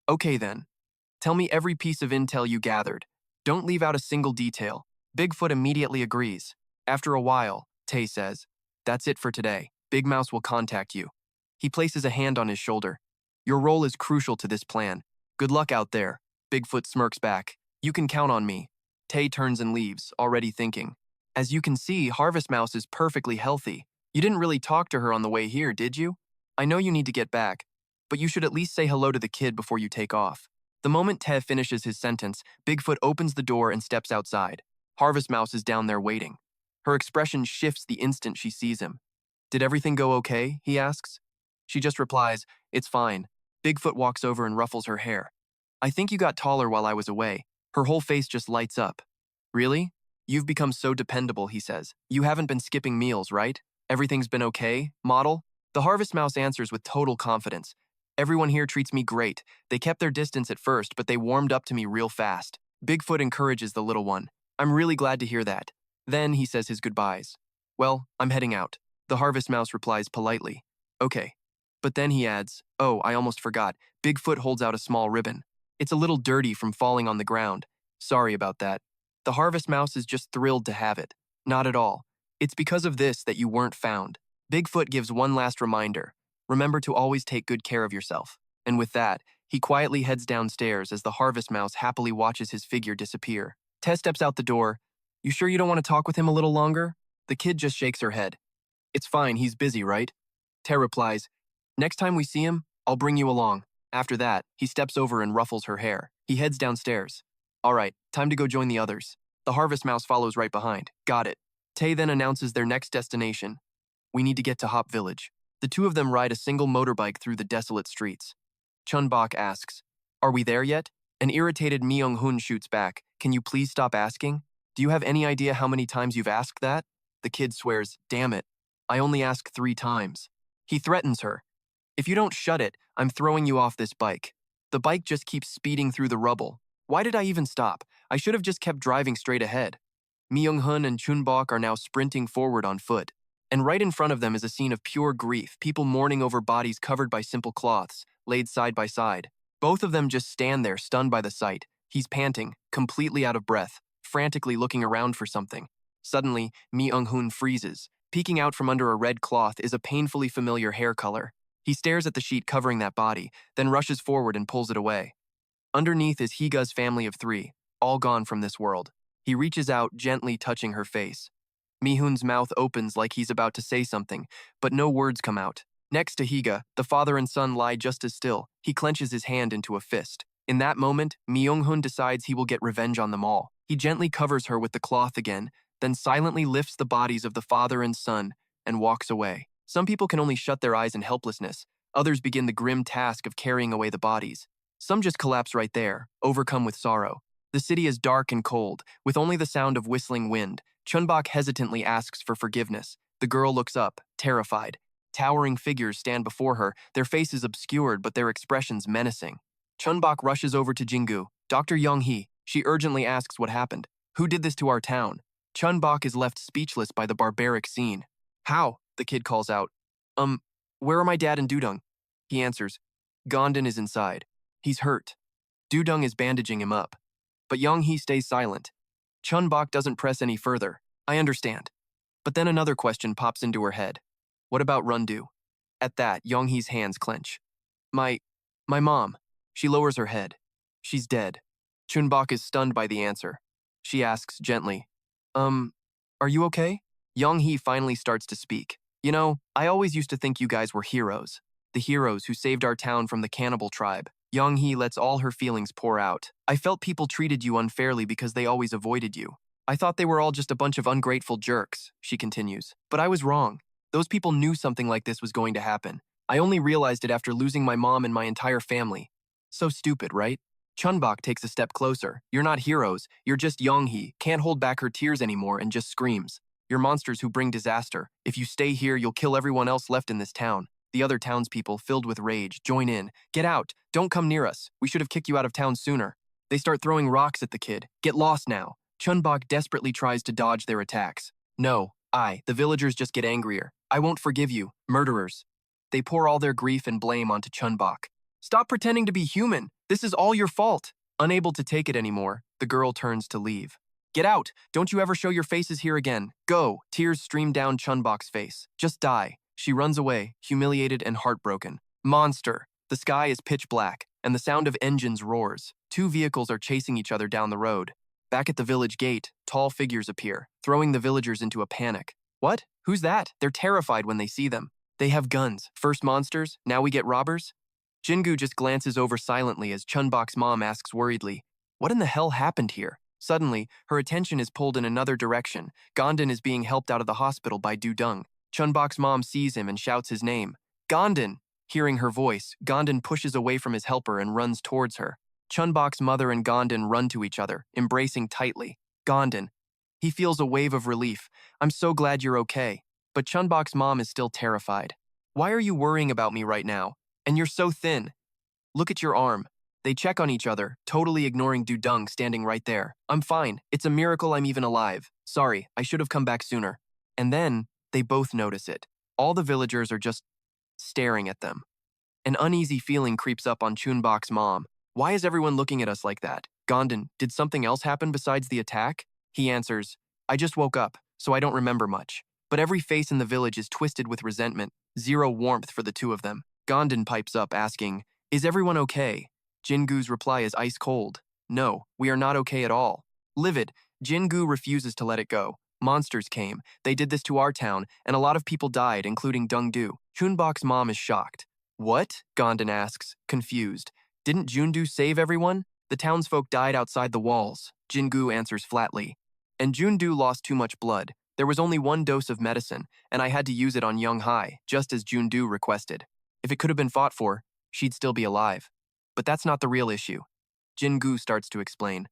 "Okay then. Tell me every piece of intel you gathered. Don't leave out a single detail." Bigfoot immediately agrees. After a while, Tae says, "That's it for today. Big Mouse will contact you." He places a hand on his shoulder. "Your role is crucial to this plan. Good luck out there." Bigfoot smirks back. "You can count on me." Tae turns and leaves, already thinking. As you can see, Harvest Mouse is perfectly healthy. You didn't really talk to her on the way here, did you? I know you need to get back, but you should at least say hello to the kid before you take off. The moment Tae finishes his sentence, Bigfoot opens the door and steps outside. Harvest Mouse is down there waiting. Her expression shifts the instant she sees him. "Did everything go okay?" he asks. She just replies, "It's fine." Bigfoot walks over and ruffles her hair. "I think you got taller while I was away." Her whole face just lights up. "Really? You've become so dependable," he says. "You haven't been skipping meals, right? Everything's been okay, model?" The Harvest Mouse answers with total confidence. "Everyone here treats me great. They kept their distance at first, but they warmed up to me real fast." Bigfoot encourages the little one. "I'm really glad to hear that." Then he says his goodbyes. "Well, I'm heading out." The Harvest Mouse replies politely, "Okay." But then he adds, "Oh, I almost forgot." Bigfoot holds out a small ribbon. It's a little dirty from falling on the ground. "Sorry about that." The Harvest Mouse is just thrilled to have it. "Not at all. It's because of this that you weren't found." Bigfoot gives one last reminder. "Remember to always take good care of yourself." And with that, he quietly heads downstairs as the Harvest Mouse happily watches his figure disappear. Tess steps out the door. "You sure you don't want to talk with him a little longer?" The kid just shakes her head. "It's fine, he's busy, right?" Tess replies, "Next time we see him, I'll bring you along." After that, he steps over and ruffles her hair. He heads downstairs. "All right, time to go join the others." The Harvest Mouse follows right behind. "Got it." Tae then announces their next destination. "We need to get to Hop Village." The two of them ride a single motorbike through the desolate streets. Chun-Bok asks, "Are we there yet?" An irritated Mi-hun shoots back, "Can you please stop asking? Do you have any idea how many times you've asked that?" The kid swears, "Damn it, I only asked 3 times." He threatens her. "If you don't shut it, I'm throwing you off this bike." The bike just keeps speeding through the rubble. Why did I even stop? I should have just kept driving straight ahead. Mi-hun and Chun-Bok are now sprinting forward on foot. And right in front of them is a scene of pure grief, people mourning over bodies covered by simple cloths, laid side by side. Both of them just stand there, stunned by the sight. He's panting, completely out of breath, frantically looking around for something. Suddenly, Mi-hun freezes. Peeking out from under a red cloth is a painfully familiar hair color. He stares at the sheet covering that body, then rushes forward and pulls it away. Underneath is Higa's family of 3, all gone from this world. He reaches out, gently touching her face. Mi-hun's mouth opens like he's about to say something, but no words come out. Next to Higa, the father and son lie just as still. He clenches his hand into a fist. In that moment, Mi-hun decides he will get revenge on them all. He gently covers her with the cloth again, then silently lifts the bodies of the father and son and walks away. Some people can only shut their eyes in helplessness. Others begin the grim task of carrying away the bodies. Some just collapse right there, overcome with sorrow. The city is dark and cold, with only the sound of whistling wind. Chun-Bok hesitantly asks for forgiveness. The girl looks up, terrified. Towering figures stand before her, their faces obscured but their expressions menacing. Chun-Bok rushes over to Jingu. "Dr. Young-hee," she urgently asks what happened. "Who did this to our town?" Chun-Bok is left speechless by the barbaric scene. "How?" the kid calls out. Where are my dad and Dudung?" He answers, "Gom-don is inside. He's hurt." Dudung is bandaging him up. But Young-hee stays silent. Chun-Bok doesn't press any further. "I understand." But then another question pops into her head. "What about Rundu?" At that, Young-hee's hands clench. My mom." She lowers her head. "She's dead." Chun-Bok is stunned by the answer. She asks gently, Are you okay?" Young-hee finally starts to speak. "You know, I always used to think you guys were heroes. The heroes who saved our town from the cannibal tribe." Young-hee lets all her feelings pour out. "I felt people treated you unfairly because they always avoided you. I thought they were all just a bunch of ungrateful jerks," she continues. "But I was wrong. Those people knew something like this was going to happen. I only realized it after losing my mom and my entire family. So stupid, right?" Chun-Bok takes a step closer. "You're not heroes. You're just Young-hee, can't hold back her tears anymore and just screams. You're monsters who bring disaster. If you stay here, you'll kill everyone else left in this town." The other townspeople, filled with rage, join in. "Get out! Don't come near us. We should have kicked you out of town sooner." They start throwing rocks at the kid. "Get lost now." Chun-Bok desperately tries to dodge their attacks. No, the villagers just get angrier. I won't forgive you, murderers. They pour all their grief and blame onto Chun-Bok. Stop pretending to be human. This is all your fault. Unable to take it anymore, the girl turns to leave. Get out! Don't you ever show your faces here again. Go! Tears stream down Chun-Bok's face. Just die. She runs away, humiliated and heartbroken. Monster! The sky is pitch black, and the sound of engines roars. Two vehicles are chasing each other down the road. Back at the village gate, tall figures appear, throwing the villagers into a panic. What? Who's that? They're terrified when they see them. They have guns. First monsters, now we get robbers? Jingu just glances over silently as Chun-Bok's mom asks worriedly, what in the hell happened here? Suddenly, her attention is pulled in another direction. Gom-don is being helped out of the hospital by Dung. Chun-Bok's mom sees him and shouts his name. Gom-don! Hearing her voice, Gom-don pushes away from his helper and runs towards her. Chun-Bok's mother and Gom-don run to each other, embracing tightly. Gom-don. He feels a wave of relief. I'm so glad you're okay. But Chun-Bok's mom is still terrified. Why are you worrying about me right now? And you're so thin. Look at your arm. They check on each other, totally ignoring Dung standing right there. I'm fine. It's a miracle I'm even alive. Sorry, I should have come back sooner. And then, they both notice it. All the villagers are just staring at them. An uneasy feeling creeps up on Chun-Bok's mom. Why is everyone looking at us like that? Gom-don, did something else happen besides the attack? He answers, I just woke up, so I don't remember much. But every face in the village is twisted with resentment, zero warmth for the two of them. Gom-don pipes up, asking, is everyone okay? Jingu's reply is ice cold. No, we are not okay at all. Livid, Jingu refuses to let it go. Monsters came. They did this to our town, and a lot of people died, including Dung-do. Chun-Bok's mom is shocked. What? Gom-don asks, confused. Didn't Jundu save everyone? The townsfolk died outside the walls. Jingu answers flatly. And Jundu lost too much blood. There was only one dose of medicine, and I had to use it on Young Hai, just as Jundu requested. If it could have been fought for, she'd still be alive. But that's not the real issue. Jingu starts to explain.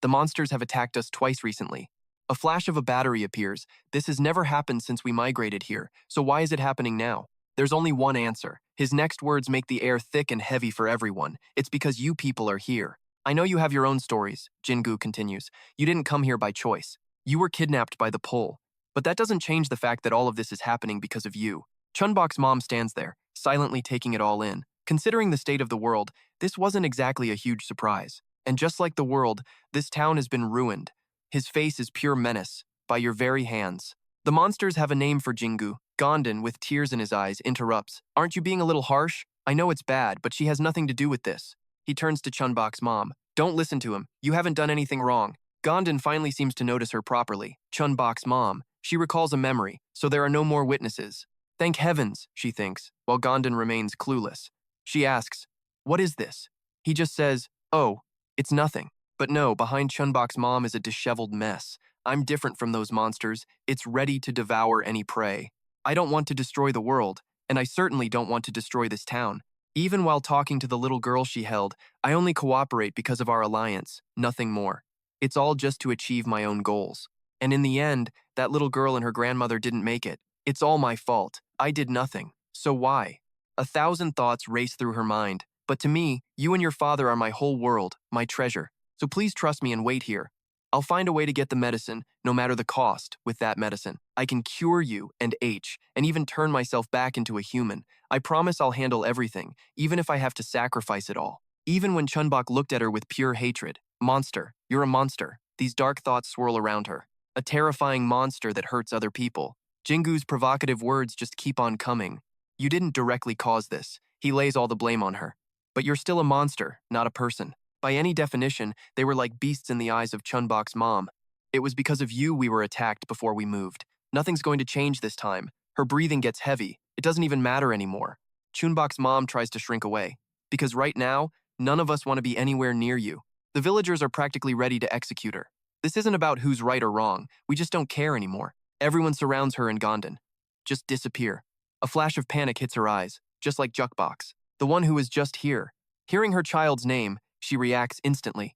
The monsters have attacked us twice recently. A flash of a battery appears. This has never happened since we migrated here, so why is it happening now? There's only one answer. His next words make the air thick and heavy for everyone. It's because you people are here. I know you have your own stories, Jingu continues. You didn't come here by choice. You were kidnapped by the pull. But that doesn't change the fact that all of this is happening because of you. Chun-Bok's mom stands there, silently taking it all in. Considering the state of the world, this wasn't exactly a huge surprise. And just like the world, this town has been ruined. His face is pure menace, by your very hands. The monsters have a name for Jingu. Gom-don, with tears in his eyes, interrupts. Aren't you being a little harsh? I know it's bad, but she has nothing to do with this. He turns to Chun-Bok's mom. Don't listen to him. You haven't done anything wrong. Gom-don finally seems to notice her properly. Chun-Bok's mom. She recalls a memory, so there are no more witnesses. Thank heavens, she thinks, while Gom-don remains clueless. She asks, what is this? He just says, oh, it's nothing. But no, behind Chun-Bok's mom is a disheveled mess. I'm different from those monsters. It's ready to devour any prey. I don't want to destroy the world, and I certainly don't want to destroy this town. Even while talking to the little girl she held, I only cooperate because of our alliance, nothing more. It's all just to achieve my own goals. And in the end, that little girl and her grandmother didn't make it. It's all my fault. I did nothing. So why? 1,000 thoughts race through her mind. But to me, you and your father are my whole world, my treasure. So please trust me and wait here. I'll find a way to get the medicine, no matter the cost, with that medicine. I can cure you and H, and even turn myself back into a human. I promise I'll handle everything, even if I have to sacrifice it all. Even when Chun-Bok looked at her with pure hatred. Monster, you're a monster. These dark thoughts swirl around her. A terrifying monster that hurts other people. Jingu's provocative words just keep on coming. You didn't directly cause this. He lays all the blame on her. But you're still a monster, not a person. By any definition, they were like beasts in the eyes of Chun-Bok's mom. It was because of you we were attacked before we moved. Nothing's going to change this time. Her breathing gets heavy. It doesn't even matter anymore. Chun-Bok's mom tries to shrink away. Because right now, none of us want to be anywhere near you. The villagers are practically ready to execute her. This isn't about who's right or wrong. We just don't care anymore. Everyone surrounds her and Gom-don. Just disappear. A flash of panic hits her eyes, just like Jukebox, the one who was just here. Hearing her child's name, she reacts instantly.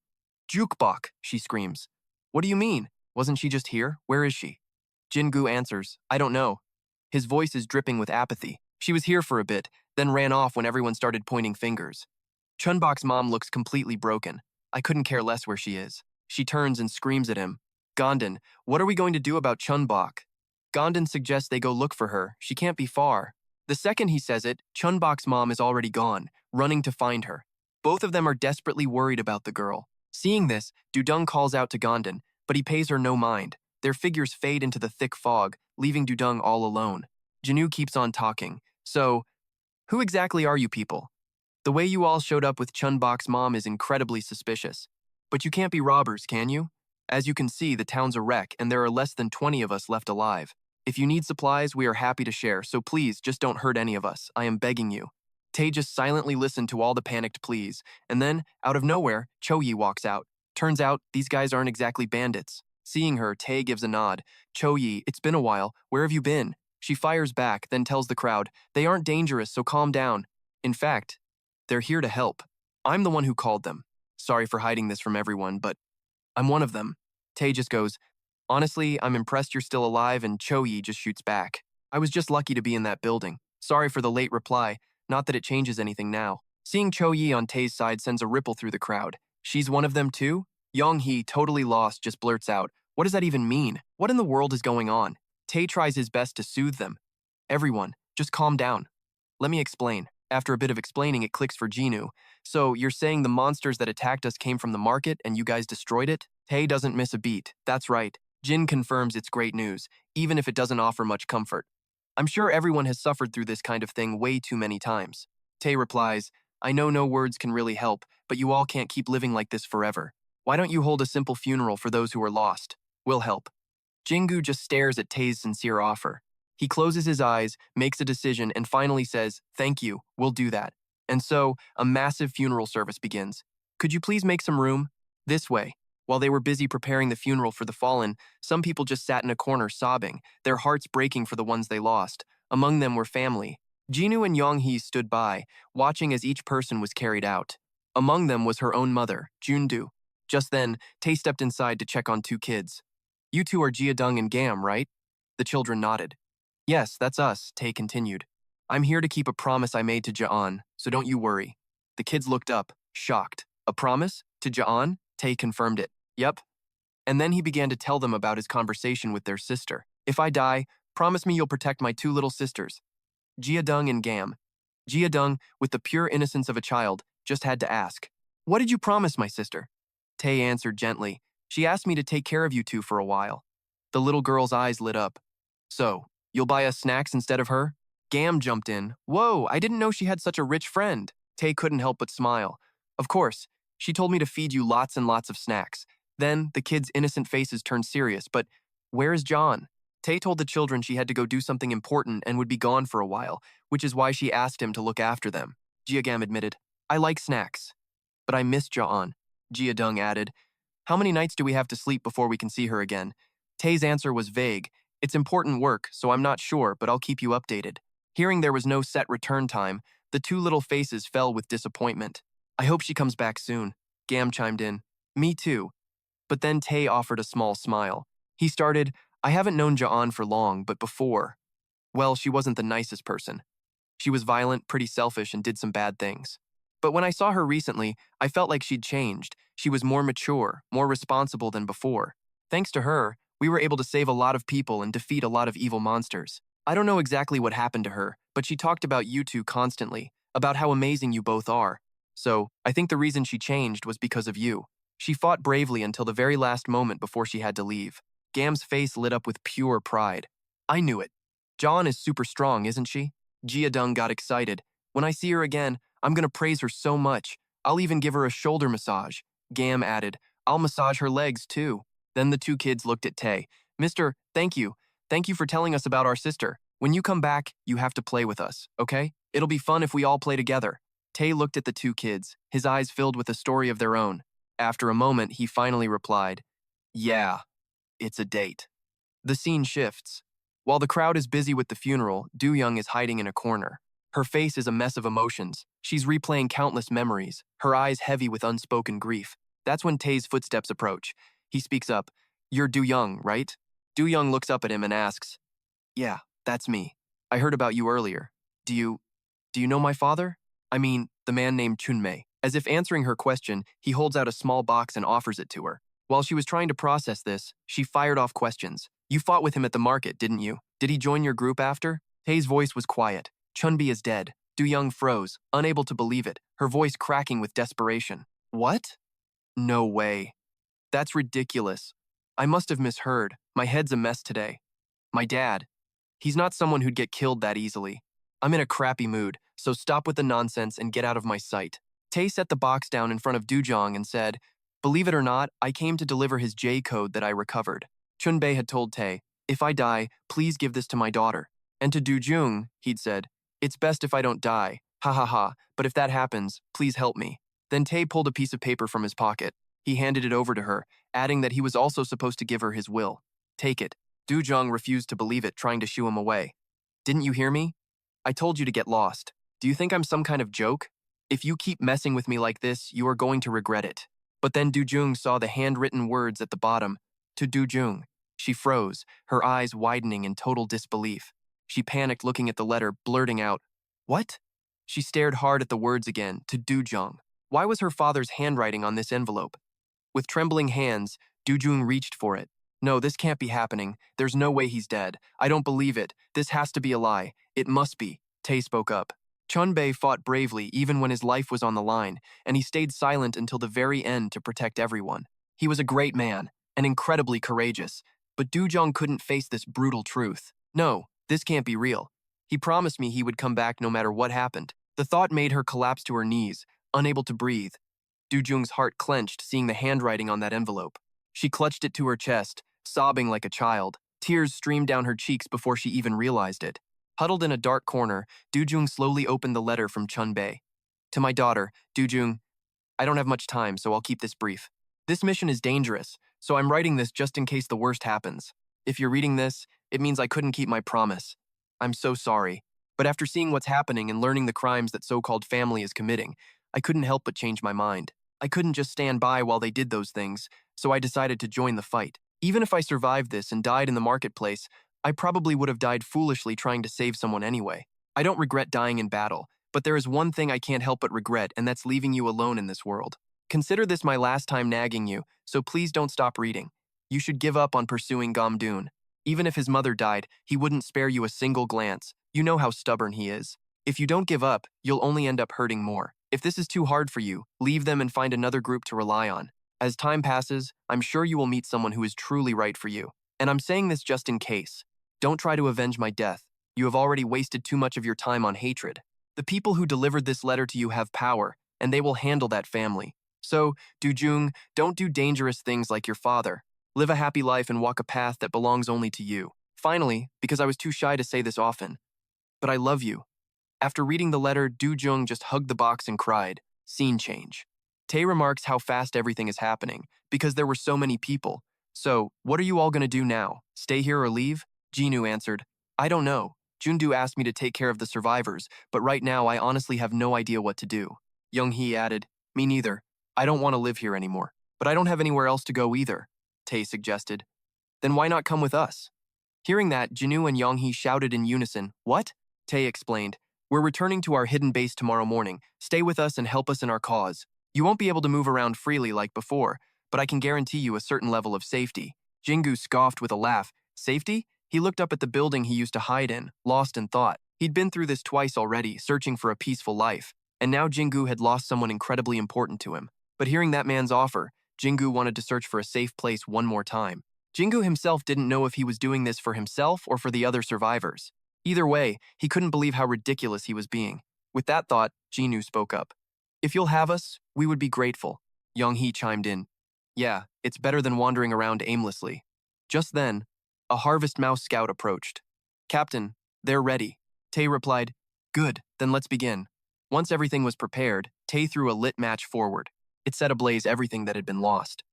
Jukebok, she screams. What do you mean? Wasn't she just here? Where is she? Jingu answers, I don't know. His voice is dripping with apathy. She was here for a bit, then ran off when everyone started pointing fingers. Chun-Bok's mom looks completely broken. I couldn't care less where she is. She turns and screams at him. Gom-don, what are we going to do about Chun-Bok? Gom-don suggests they go look for her. She can't be far. The second he says it, Chun-Bok's mom is already gone, running to find her. Both of them are desperately worried about the girl. Seeing this, Dung calls out to Gom-don, but he pays her no mind. Their figures fade into the thick fog, leaving Dung all alone. Jinu keeps on talking. So, who exactly are you people? The way you all showed up with Chun-Bok's mom is incredibly suspicious. But you can't be robbers, can you? As you can see, the town's a wreck, and there are less than 20 of us left alive. If you need supplies, we are happy to share, so please, just don't hurt any of us. I am begging you. Tae just silently listened to all the panicked pleas, and then, out of nowhere, Cho-yi walks out. Turns out, these guys aren't exactly bandits. Seeing her, Tae gives a nod. Cho-yi, it's been a while. Where have you been? She fires back, then tells the crowd, they aren't dangerous, so calm down. In fact, they're here to help. I'm the one who called them. Sorry for hiding this from everyone, but I'm one of them. Tae just goes, honestly, I'm impressed you're still alive, and Cho-yi just shoots back. I was just lucky to be in that building. Sorry for the late reply, not that it changes anything now. Seeing Cho-yi on Tae's side sends a ripple through the crowd. She's one of them too? Young-hee, totally lost, just blurts out, what does that even mean? What in the world is going on? Tae tries his best to soothe them. Everyone, just calm down. Let me explain. After a bit of explaining, it clicks for Jinu. So, you're saying the monsters that attacked us came from the market and you guys destroyed it? Tae doesn't miss a beat. That's right. Jin confirms it's great news, even if it doesn't offer much comfort. I'm sure everyone has suffered through this kind of thing way too many times. Tae replies, I know no words can really help, but you all can't keep living like this forever. Why don't you hold a simple funeral for those who are lost? We'll help. Jingu just stares at Tae's sincere offer. He closes his eyes, makes a decision, and finally says, thank you, we'll do that. And so, a massive funeral service begins. Could you please make some room? This way. While they were busy preparing the funeral for the fallen, some people just sat in a corner sobbing, their hearts breaking for the ones they lost. Among them were family. Jinu and Young-hee stood by, watching as each person was carried out. Among them was her own mother, Jun-do. Just then, Tae stepped inside to check on two kids. You two are Dung and Gam, right? The children nodded. Yes, that's us, Tae continued. I'm here to keep a promise I made to Ja'an, so don't you worry. The kids looked up, shocked. A promise? To Ja'an? Tae confirmed it. Yep. And then he began to tell them about his conversation with their sister. If I die, promise me you'll protect my two little sisters. Dung and Gam. Dung, with the pure innocence of a child, just had to ask, what did you promise my sister? Tae answered gently, she asked me to take care of you two for a while. The little girl's eyes lit up. So, you'll buy us snacks instead of her? Gam jumped in. Whoa, I didn't know she had such a rich friend. Tae couldn't help but smile. Of course, she told me to feed you lots and lots of snacks. Then, the kids' innocent faces turned serious, but where is John? Tae told the children she had to go do something important and would be gone for a while, which is why she asked him to look after them. Gam admitted, I like snacks. But I miss Ja'an. Dung added, how many nights do we have to sleep before we can see her again? Tae's answer was vague. It's important work, so I'm not sure, but I'll keep you updated. Hearing there was no set return time, the two little faces fell with disappointment. I hope she comes back soon. Gam chimed in. Me too. But then Tae offered a small smile. He started, I haven't known Ja'an for long, but before. Well, she wasn't the nicest person. She was violent, pretty selfish, and did some bad things. But when I saw her recently, I felt like she'd changed. She was more mature, more responsible than before. Thanks to her, we were able to save a lot of people and defeat a lot of evil monsters. I don't know exactly what happened to her, but she talked about you two constantly, about how amazing you both are. So, I think the reason she changed was because of you. She fought bravely until the very last moment before she had to leave. Gam's face lit up with pure pride. I knew it. John is super strong, isn't she? Dung got excited. When I see her again, I'm gonna praise her so much. I'll even give her a shoulder massage. Gam added, I'll massage her legs too. Then the two kids looked at Tae. Mister, thank you. Thank you for telling us about our sister. When you come back, you have to play with us, okay? It'll be fun if we all play together. Tae looked at the two kids, his eyes filled with a story of their own. After a moment, he finally replied, yeah, it's a date. The scene shifts. While the crowd is busy with the funeral, Do-young is hiding in a corner. Her face is a mess of emotions. She's replaying countless memories, her eyes heavy with unspoken grief. That's when Tae's footsteps approach. He speaks up, You're Do-young, right? Do-young looks up at him and asks, Yeah, that's me. I heard about you earlier. Do you know my father? I mean, the man named Chun-Mei. As if answering her question, he holds out a small box and offers it to her. While she was trying to process this, she fired off questions. You fought with him at the market, didn't you? Did he join your group after? Tae's voice was quiet. Chun-Bi is dead. Du-young froze, unable to believe it, her voice cracking with desperation. What? No way. That's ridiculous. I must have misheard. My head's a mess today. My dad. He's not someone who'd get killed that easily. I'm in a crappy mood, so stop with the nonsense and get out of my sight. Tae set the box down in front of Du-jong and said, Believe it or not, I came to deliver his J-code that I recovered. Chun-Bei had told Tae, If I die, please give this to my daughter. And to Du-jung, he'd said, It's best if I don't die. Ha ha ha, but if that happens, please help me. Then Tae pulled a piece of paper from his pocket. He handed it over to her, adding that he was also supposed to give her his will. Take it. Du-jung refused to believe it, trying to shoo him away. Didn't you hear me? I told you to get lost. Do you think I'm some kind of joke? If you keep messing with me like this, you are going to regret it. But then Du-jung saw the handwritten words at the bottom. To Du-jung. She froze, her eyes widening in total disbelief. She panicked looking at the letter, blurting out, What? She stared hard at the words again, to Du-jung. Why was her father's handwriting on this envelope? With trembling hands, Du-jung reached for it. No, this can't be happening. There's no way he's dead. I don't believe it. This has to be a lie. It must be. Tae spoke up. Chun-Bei fought bravely even when his life was on the line, and he stayed silent until the very end to protect everyone. He was a great man, and incredibly courageous, but Du-jung couldn't face this brutal truth. No, this can't be real. He promised me he would come back no matter what happened. The thought made her collapse to her knees, unable to breathe. Du-jung's heart clenched seeing the handwriting on that envelope. She clutched it to her chest, sobbing like a child. Tears streamed down her cheeks before she even realized it. Huddled in a dark corner, Du-jung slowly opened the letter from Chun-Bei. To my daughter, Du-jung, I don't have much time, so I'll keep this brief. This mission is dangerous, so I'm writing this just in case the worst happens. If you're reading this, it means I couldn't keep my promise. I'm so sorry. But after seeing what's happening and learning the crimes that so-called family is committing, I couldn't help but change my mind. I couldn't just stand by while they did those things, so I decided to join the fight. Even if I survived this and died in the marketplace, I probably would have died foolishly trying to save someone anyway. I don't regret dying in battle, but there is one thing I can't help but regret, and that's leaving you alone in this world. Consider this my last time nagging you, so please don't stop reading. You should give up on pursuing Gom-don. Even if his mother died, he wouldn't spare you a single glance. You know how stubborn he is. If you don't give up, you'll only end up hurting more. If this is too hard for you, leave them and find another group to rely on. As time passes, I'm sure you will meet someone who is truly right for you. And I'm saying this just in case. Don't try to avenge my death. You have already wasted too much of your time on hatred. The people who delivered this letter to you have power, and they will handle that family. So, Du-jung, don't do dangerous things like your father. Live a happy life and walk a path that belongs only to you. Finally, because I was too shy to say this often, but I love you. After reading the letter, Du-jung just hugged the box and cried. Scene change. Tae remarks how fast everything is happening, because there were so many people. So, what are you all gonna do now? Stay here or leave? Jinu answered, I don't know. Jundu asked me to take care of the survivors, but right now I honestly have no idea what to do. Young-hee added, Me neither. I don't want to live here anymore. But I don't have anywhere else to go either, Tae suggested. Then why not come with us? Hearing that, Jinu and Young-hee shouted in unison, What? Tae explained, We're returning to our hidden base tomorrow morning. Stay with us and help us in our cause. You won't be able to move around freely like before, but I can guarantee you a certain level of safety. Jingu scoffed with a laugh. Safety? He looked up at the building he used to hide in, lost in thought. He'd been through this twice already, searching for a peaceful life, and now Jingu had lost someone incredibly important to him. But hearing that man's offer, Jingu wanted to search for a safe place one more time. Jingu himself didn't know if he was doing this for himself or for the other survivors. Either way, he couldn't believe how ridiculous he was being. With that thought, Jinu spoke up. If you'll have us, we would be grateful. Young-hee chimed in. Yeah, it's better than wandering around aimlessly. Just then, a Harvest Mouse scout approached. Captain, they're ready. Tae replied, Good, then let's begin. Once everything was prepared, Tae threw a lit match forward. It set ablaze everything that had been lost.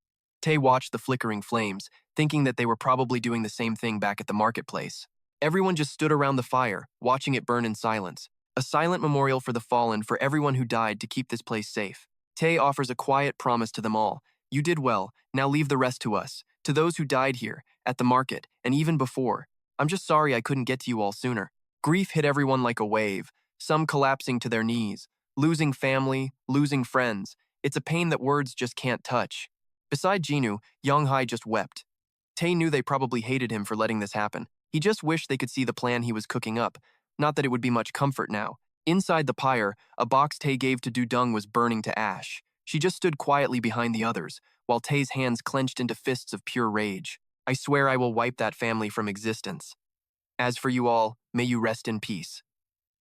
Tae watched the flickering flames, thinking that they were probably doing the same thing back at the marketplace. Everyone just stood around the fire, watching it burn in silence. A silent memorial for the fallen for everyone who died to keep this place safe. Tae offers a quiet promise to them all. You did well, now leave the rest to us. To those who died here, at the market, and even before. I'm just sorry I couldn't get to you all sooner. Grief hit everyone like a wave, some collapsing to their knees, losing family, losing friends. It's a pain that words just can't touch. Beside Jinu, Yonghai just wept. Tae knew they probably hated him for letting this happen. He just wished they could see the plan he was cooking up. Not that it would be much comfort now. Inside the pyre, a box Tae gave to Dung was burning to ash. She just stood quietly behind the others, while Tae's hands clenched into fists of pure rage. I swear I will wipe that family from existence. As for you all, may you rest in peace.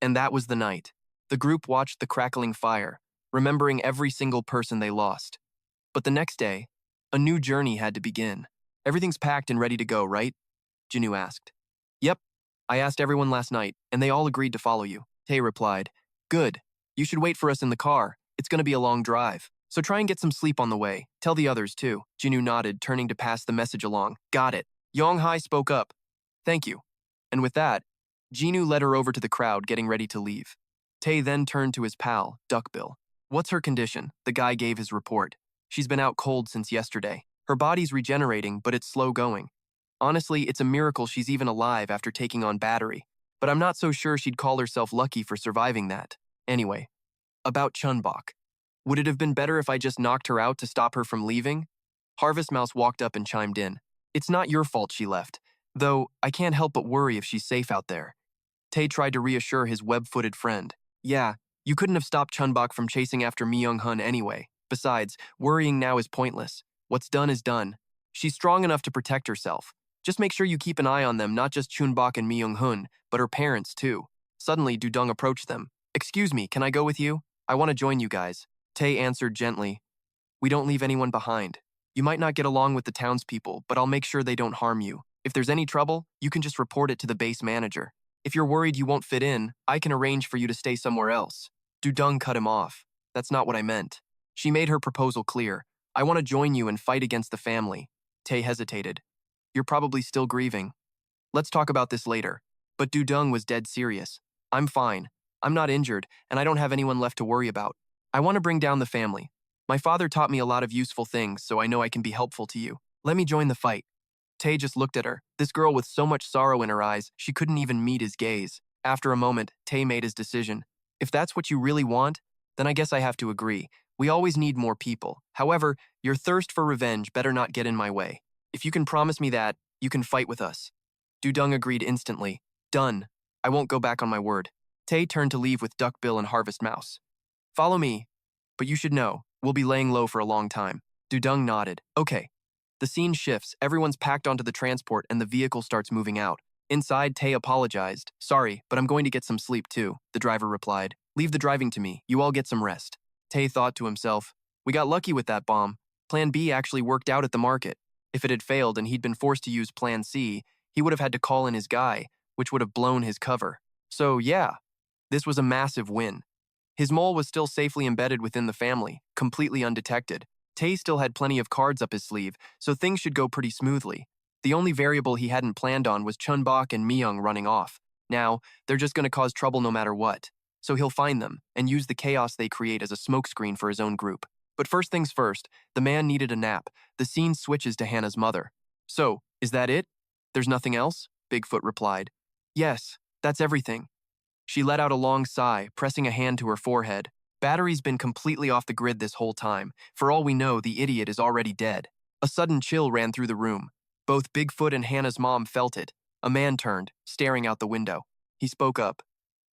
And that was the night. The group watched the crackling fire, remembering every single person they lost. But the next day, a new journey had to begin. Everything's packed and ready to go, right? Jinu asked. Yep. I asked everyone last night, and they all agreed to follow you. Tae replied. Good. You should wait for us in the car. It's going to be a long drive. So try and get some sleep on the way. Tell the others, too. Jinu nodded, turning to pass the message along. Got it. Yonghai spoke up. Thank you. And with that, Jinu led her over to the crowd, getting ready to leave. Tae then turned to his pal, Duckbill. What's her condition? The guy gave his report. She's been out cold since yesterday. Her body's regenerating, but it's slow going. Honestly, it's a miracle she's even alive after taking on battery. But I'm not so sure she'd call herself lucky for surviving that. Anyway, about Chun-Bok. Would it have been better if I just knocked her out to stop her from leaving? Harvest Mouse walked up and chimed in. It's not your fault she left, though I can't help but worry if she's safe out there. Tae tried to reassure his web-footed friend. Yeah, you couldn't have stopped Chun-Bok from chasing after Mi-hun anyway. Besides, worrying now is pointless. What's done is done. She's strong enough to protect herself. Just make sure you keep an eye on them, not just Chun-Bok and Mi-hun, but her parents too. Suddenly, Dung approached them. Excuse me, can I go with you? I want to join you guys. Tae answered gently. We don't leave anyone behind. You might not get along with the townspeople, but I'll make sure they don't harm you. If there's any trouble, you can just report it to the base manager. If you're worried you won't fit in, I can arrange for you to stay somewhere else. Dung cut him off. That's not what I meant. She made her proposal clear. I want to join you and fight against the family. Tae hesitated. You're probably still grieving. Let's talk about this later. But Dung was dead serious. I'm fine. I'm not injured, and I don't have anyone left to worry about. I want to bring down the family. My father taught me a lot of useful things, so I know I can be helpful to you. Let me join the fight. Tae just looked at her, this girl with so much sorrow in her eyes, she couldn't even meet his gaze. After a moment, Tae made his decision. If that's what you really want, then I guess I have to agree. We always need more people. However, your thirst for revenge better not get in my way. If you can promise me that, you can fight with us. Dung agreed instantly. Done. I won't go back on my word. Tae turned to leave with Duckbill and Harvest Mouse. Follow me. But you should know, we'll be laying low for a long time. Dung nodded. Okay. The scene shifts, everyone's packed onto the transport and the vehicle starts moving out. Inside, Tae apologized. Sorry, but I'm going to get some sleep too, the driver replied. Leave the driving to me, you all get some rest. Tae thought to himself, we got lucky with that bomb. Plan B actually worked out at the market. If it had failed and he'd been forced to use Plan C, he would have had to call in his guy, which would have blown his cover. So yeah, this was a massive win. His mole was still safely embedded within the family, completely undetected. Tae still had plenty of cards up his sleeve, so things should go pretty smoothly. The only variable he hadn't planned on was Chun-Bok and Mi-hun running off. Now, they're just going to cause trouble no matter what. So he'll find them and use the chaos they create as a smokescreen for his own group. But first things first, the man needed a nap. The scene switches to Hannah's mother. So, is that it? There's nothing else? Bigfoot replied. Yes, that's everything. She let out a long sigh, pressing a hand to her forehead. Battery's been completely off the grid this whole time. For all we know, the idiot is already dead. A sudden chill ran through the room. Both Bigfoot and Hannah's mom felt it. A man turned, staring out the window. He spoke up.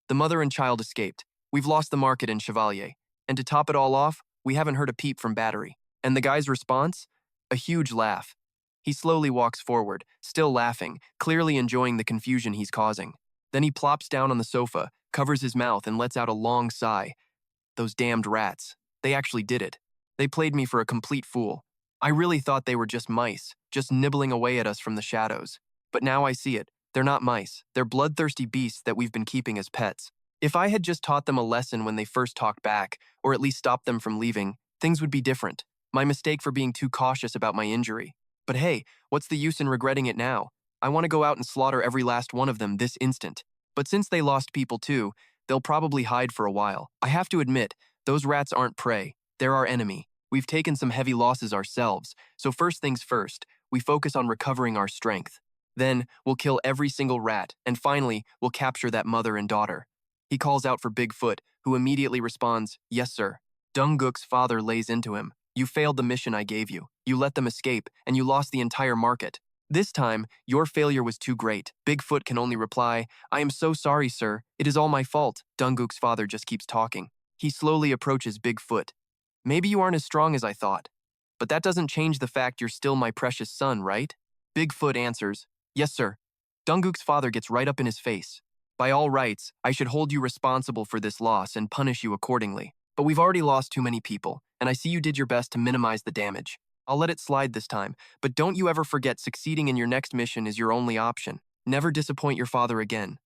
The mother and child escaped. We've lost the market in Chevalier. And to top it all off, we haven't heard a peep from Battery. And the guy's response? A huge laugh. He slowly walks forward, still laughing, clearly enjoying the confusion he's causing. Then he plops down on the sofa, covers his mouth, and lets out a long sigh. Those damned rats. They actually did it. They played me for a complete fool. I really thought they were just mice, just nibbling away at us from the shadows. But now I see it. They're not mice. They're bloodthirsty beasts that we've been keeping as pets. If I had just taught them a lesson when they first talked back, or at least stopped them from leaving, things would be different. My mistake for being too cautious about my injury. But hey, what's the use in regretting it now? I want to go out and slaughter every last one of them this instant. But since they lost people too, they'll probably hide for a while. I have to admit, those rats aren't prey. They're our enemy. We've taken some heavy losses ourselves, so first things first, we focus on recovering our strength. Then, we'll kill every single rat, and finally, we'll capture that mother and daughter. He calls out for Bigfoot, who immediately responds, yes sir. Dung-guk's father lays into him. You failed the mission I gave you. You let them escape, and you lost the entire market. This time, your failure was too great. Bigfoot can only reply, I am so sorry, sir. It is all my fault. Dunguk's father just keeps talking. He slowly approaches Bigfoot. Maybe you aren't as strong as I thought. But that doesn't change the fact you're still my precious son, right? Bigfoot answers, yes, sir. Dunguk's father gets right up in his face. By all rights, I should hold you responsible for this loss and punish you accordingly. But we've already lost too many people, and I see you did your best to minimize the damage. I'll let it slide this time, but don't you ever forget succeeding in your next mission is your only option. Never disappoint your father again.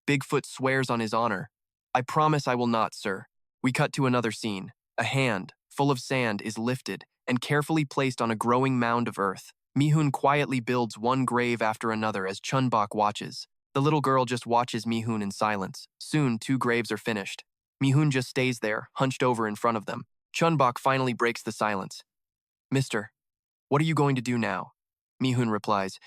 Bigfoot swears on his honor. I promise I will not, sir. We cut to another scene. A hand, full of sand, is lifted and carefully placed on a growing mound of earth. Mi-hun quietly builds one grave after another as Chun-Bok watches. The little girl just watches Mi-hun in silence. Soon, 2 graves are finished. Mi-hun just stays there, hunched over in front of them. Chun-Bok finally breaks the silence. Mister, what are you going to do now? Mi-hun replies,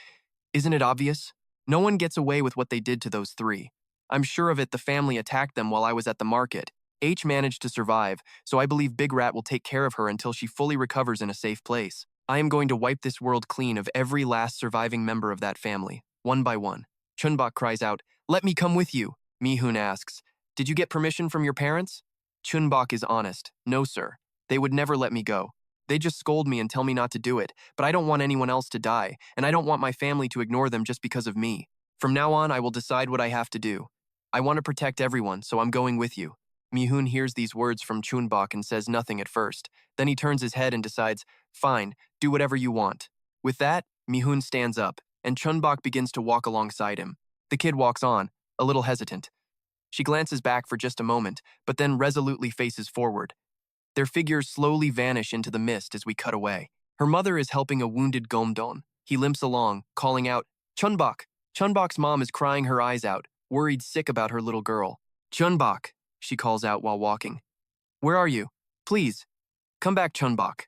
isn't it obvious? No one gets away with what they did to those 3. I'm sure of it, the family attacked them while I was at the market. H managed to survive, so I believe Big Rat will take care of her until she fully recovers in a safe place. I am going to wipe this world clean of every last surviving member of that family, one by one. Chun-Bok cries out, let me come with you. Mi-hun asks, did you get permission from your parents? Chun-Bok is honest, no sir. They would never let me go. They just scold me and tell me not to do it, but I don't want anyone else to die, and I don't want my family to ignore them just because of me. From now on, I will decide what I have to do. I want to protect everyone, so I'm going with you. Mi-hun hears these words from Chun-Bok and says nothing at first. Then he turns his head and decides, fine, do whatever you want. With that, Mi-hun stands up, and Chun-Bok begins to walk alongside him. The kid walks on, a little hesitant. She glances back for just a moment, but then resolutely faces forward. Their figures slowly vanish into the mist as we cut away. Her mother is helping a wounded Gom-don. He limps along, calling out, Chun-Bok! Chun-Bok's mom is crying her eyes out, worried sick about her little girl. Chun-Bok, she calls out while walking. Where are you? Please, come back, Chun-Bok.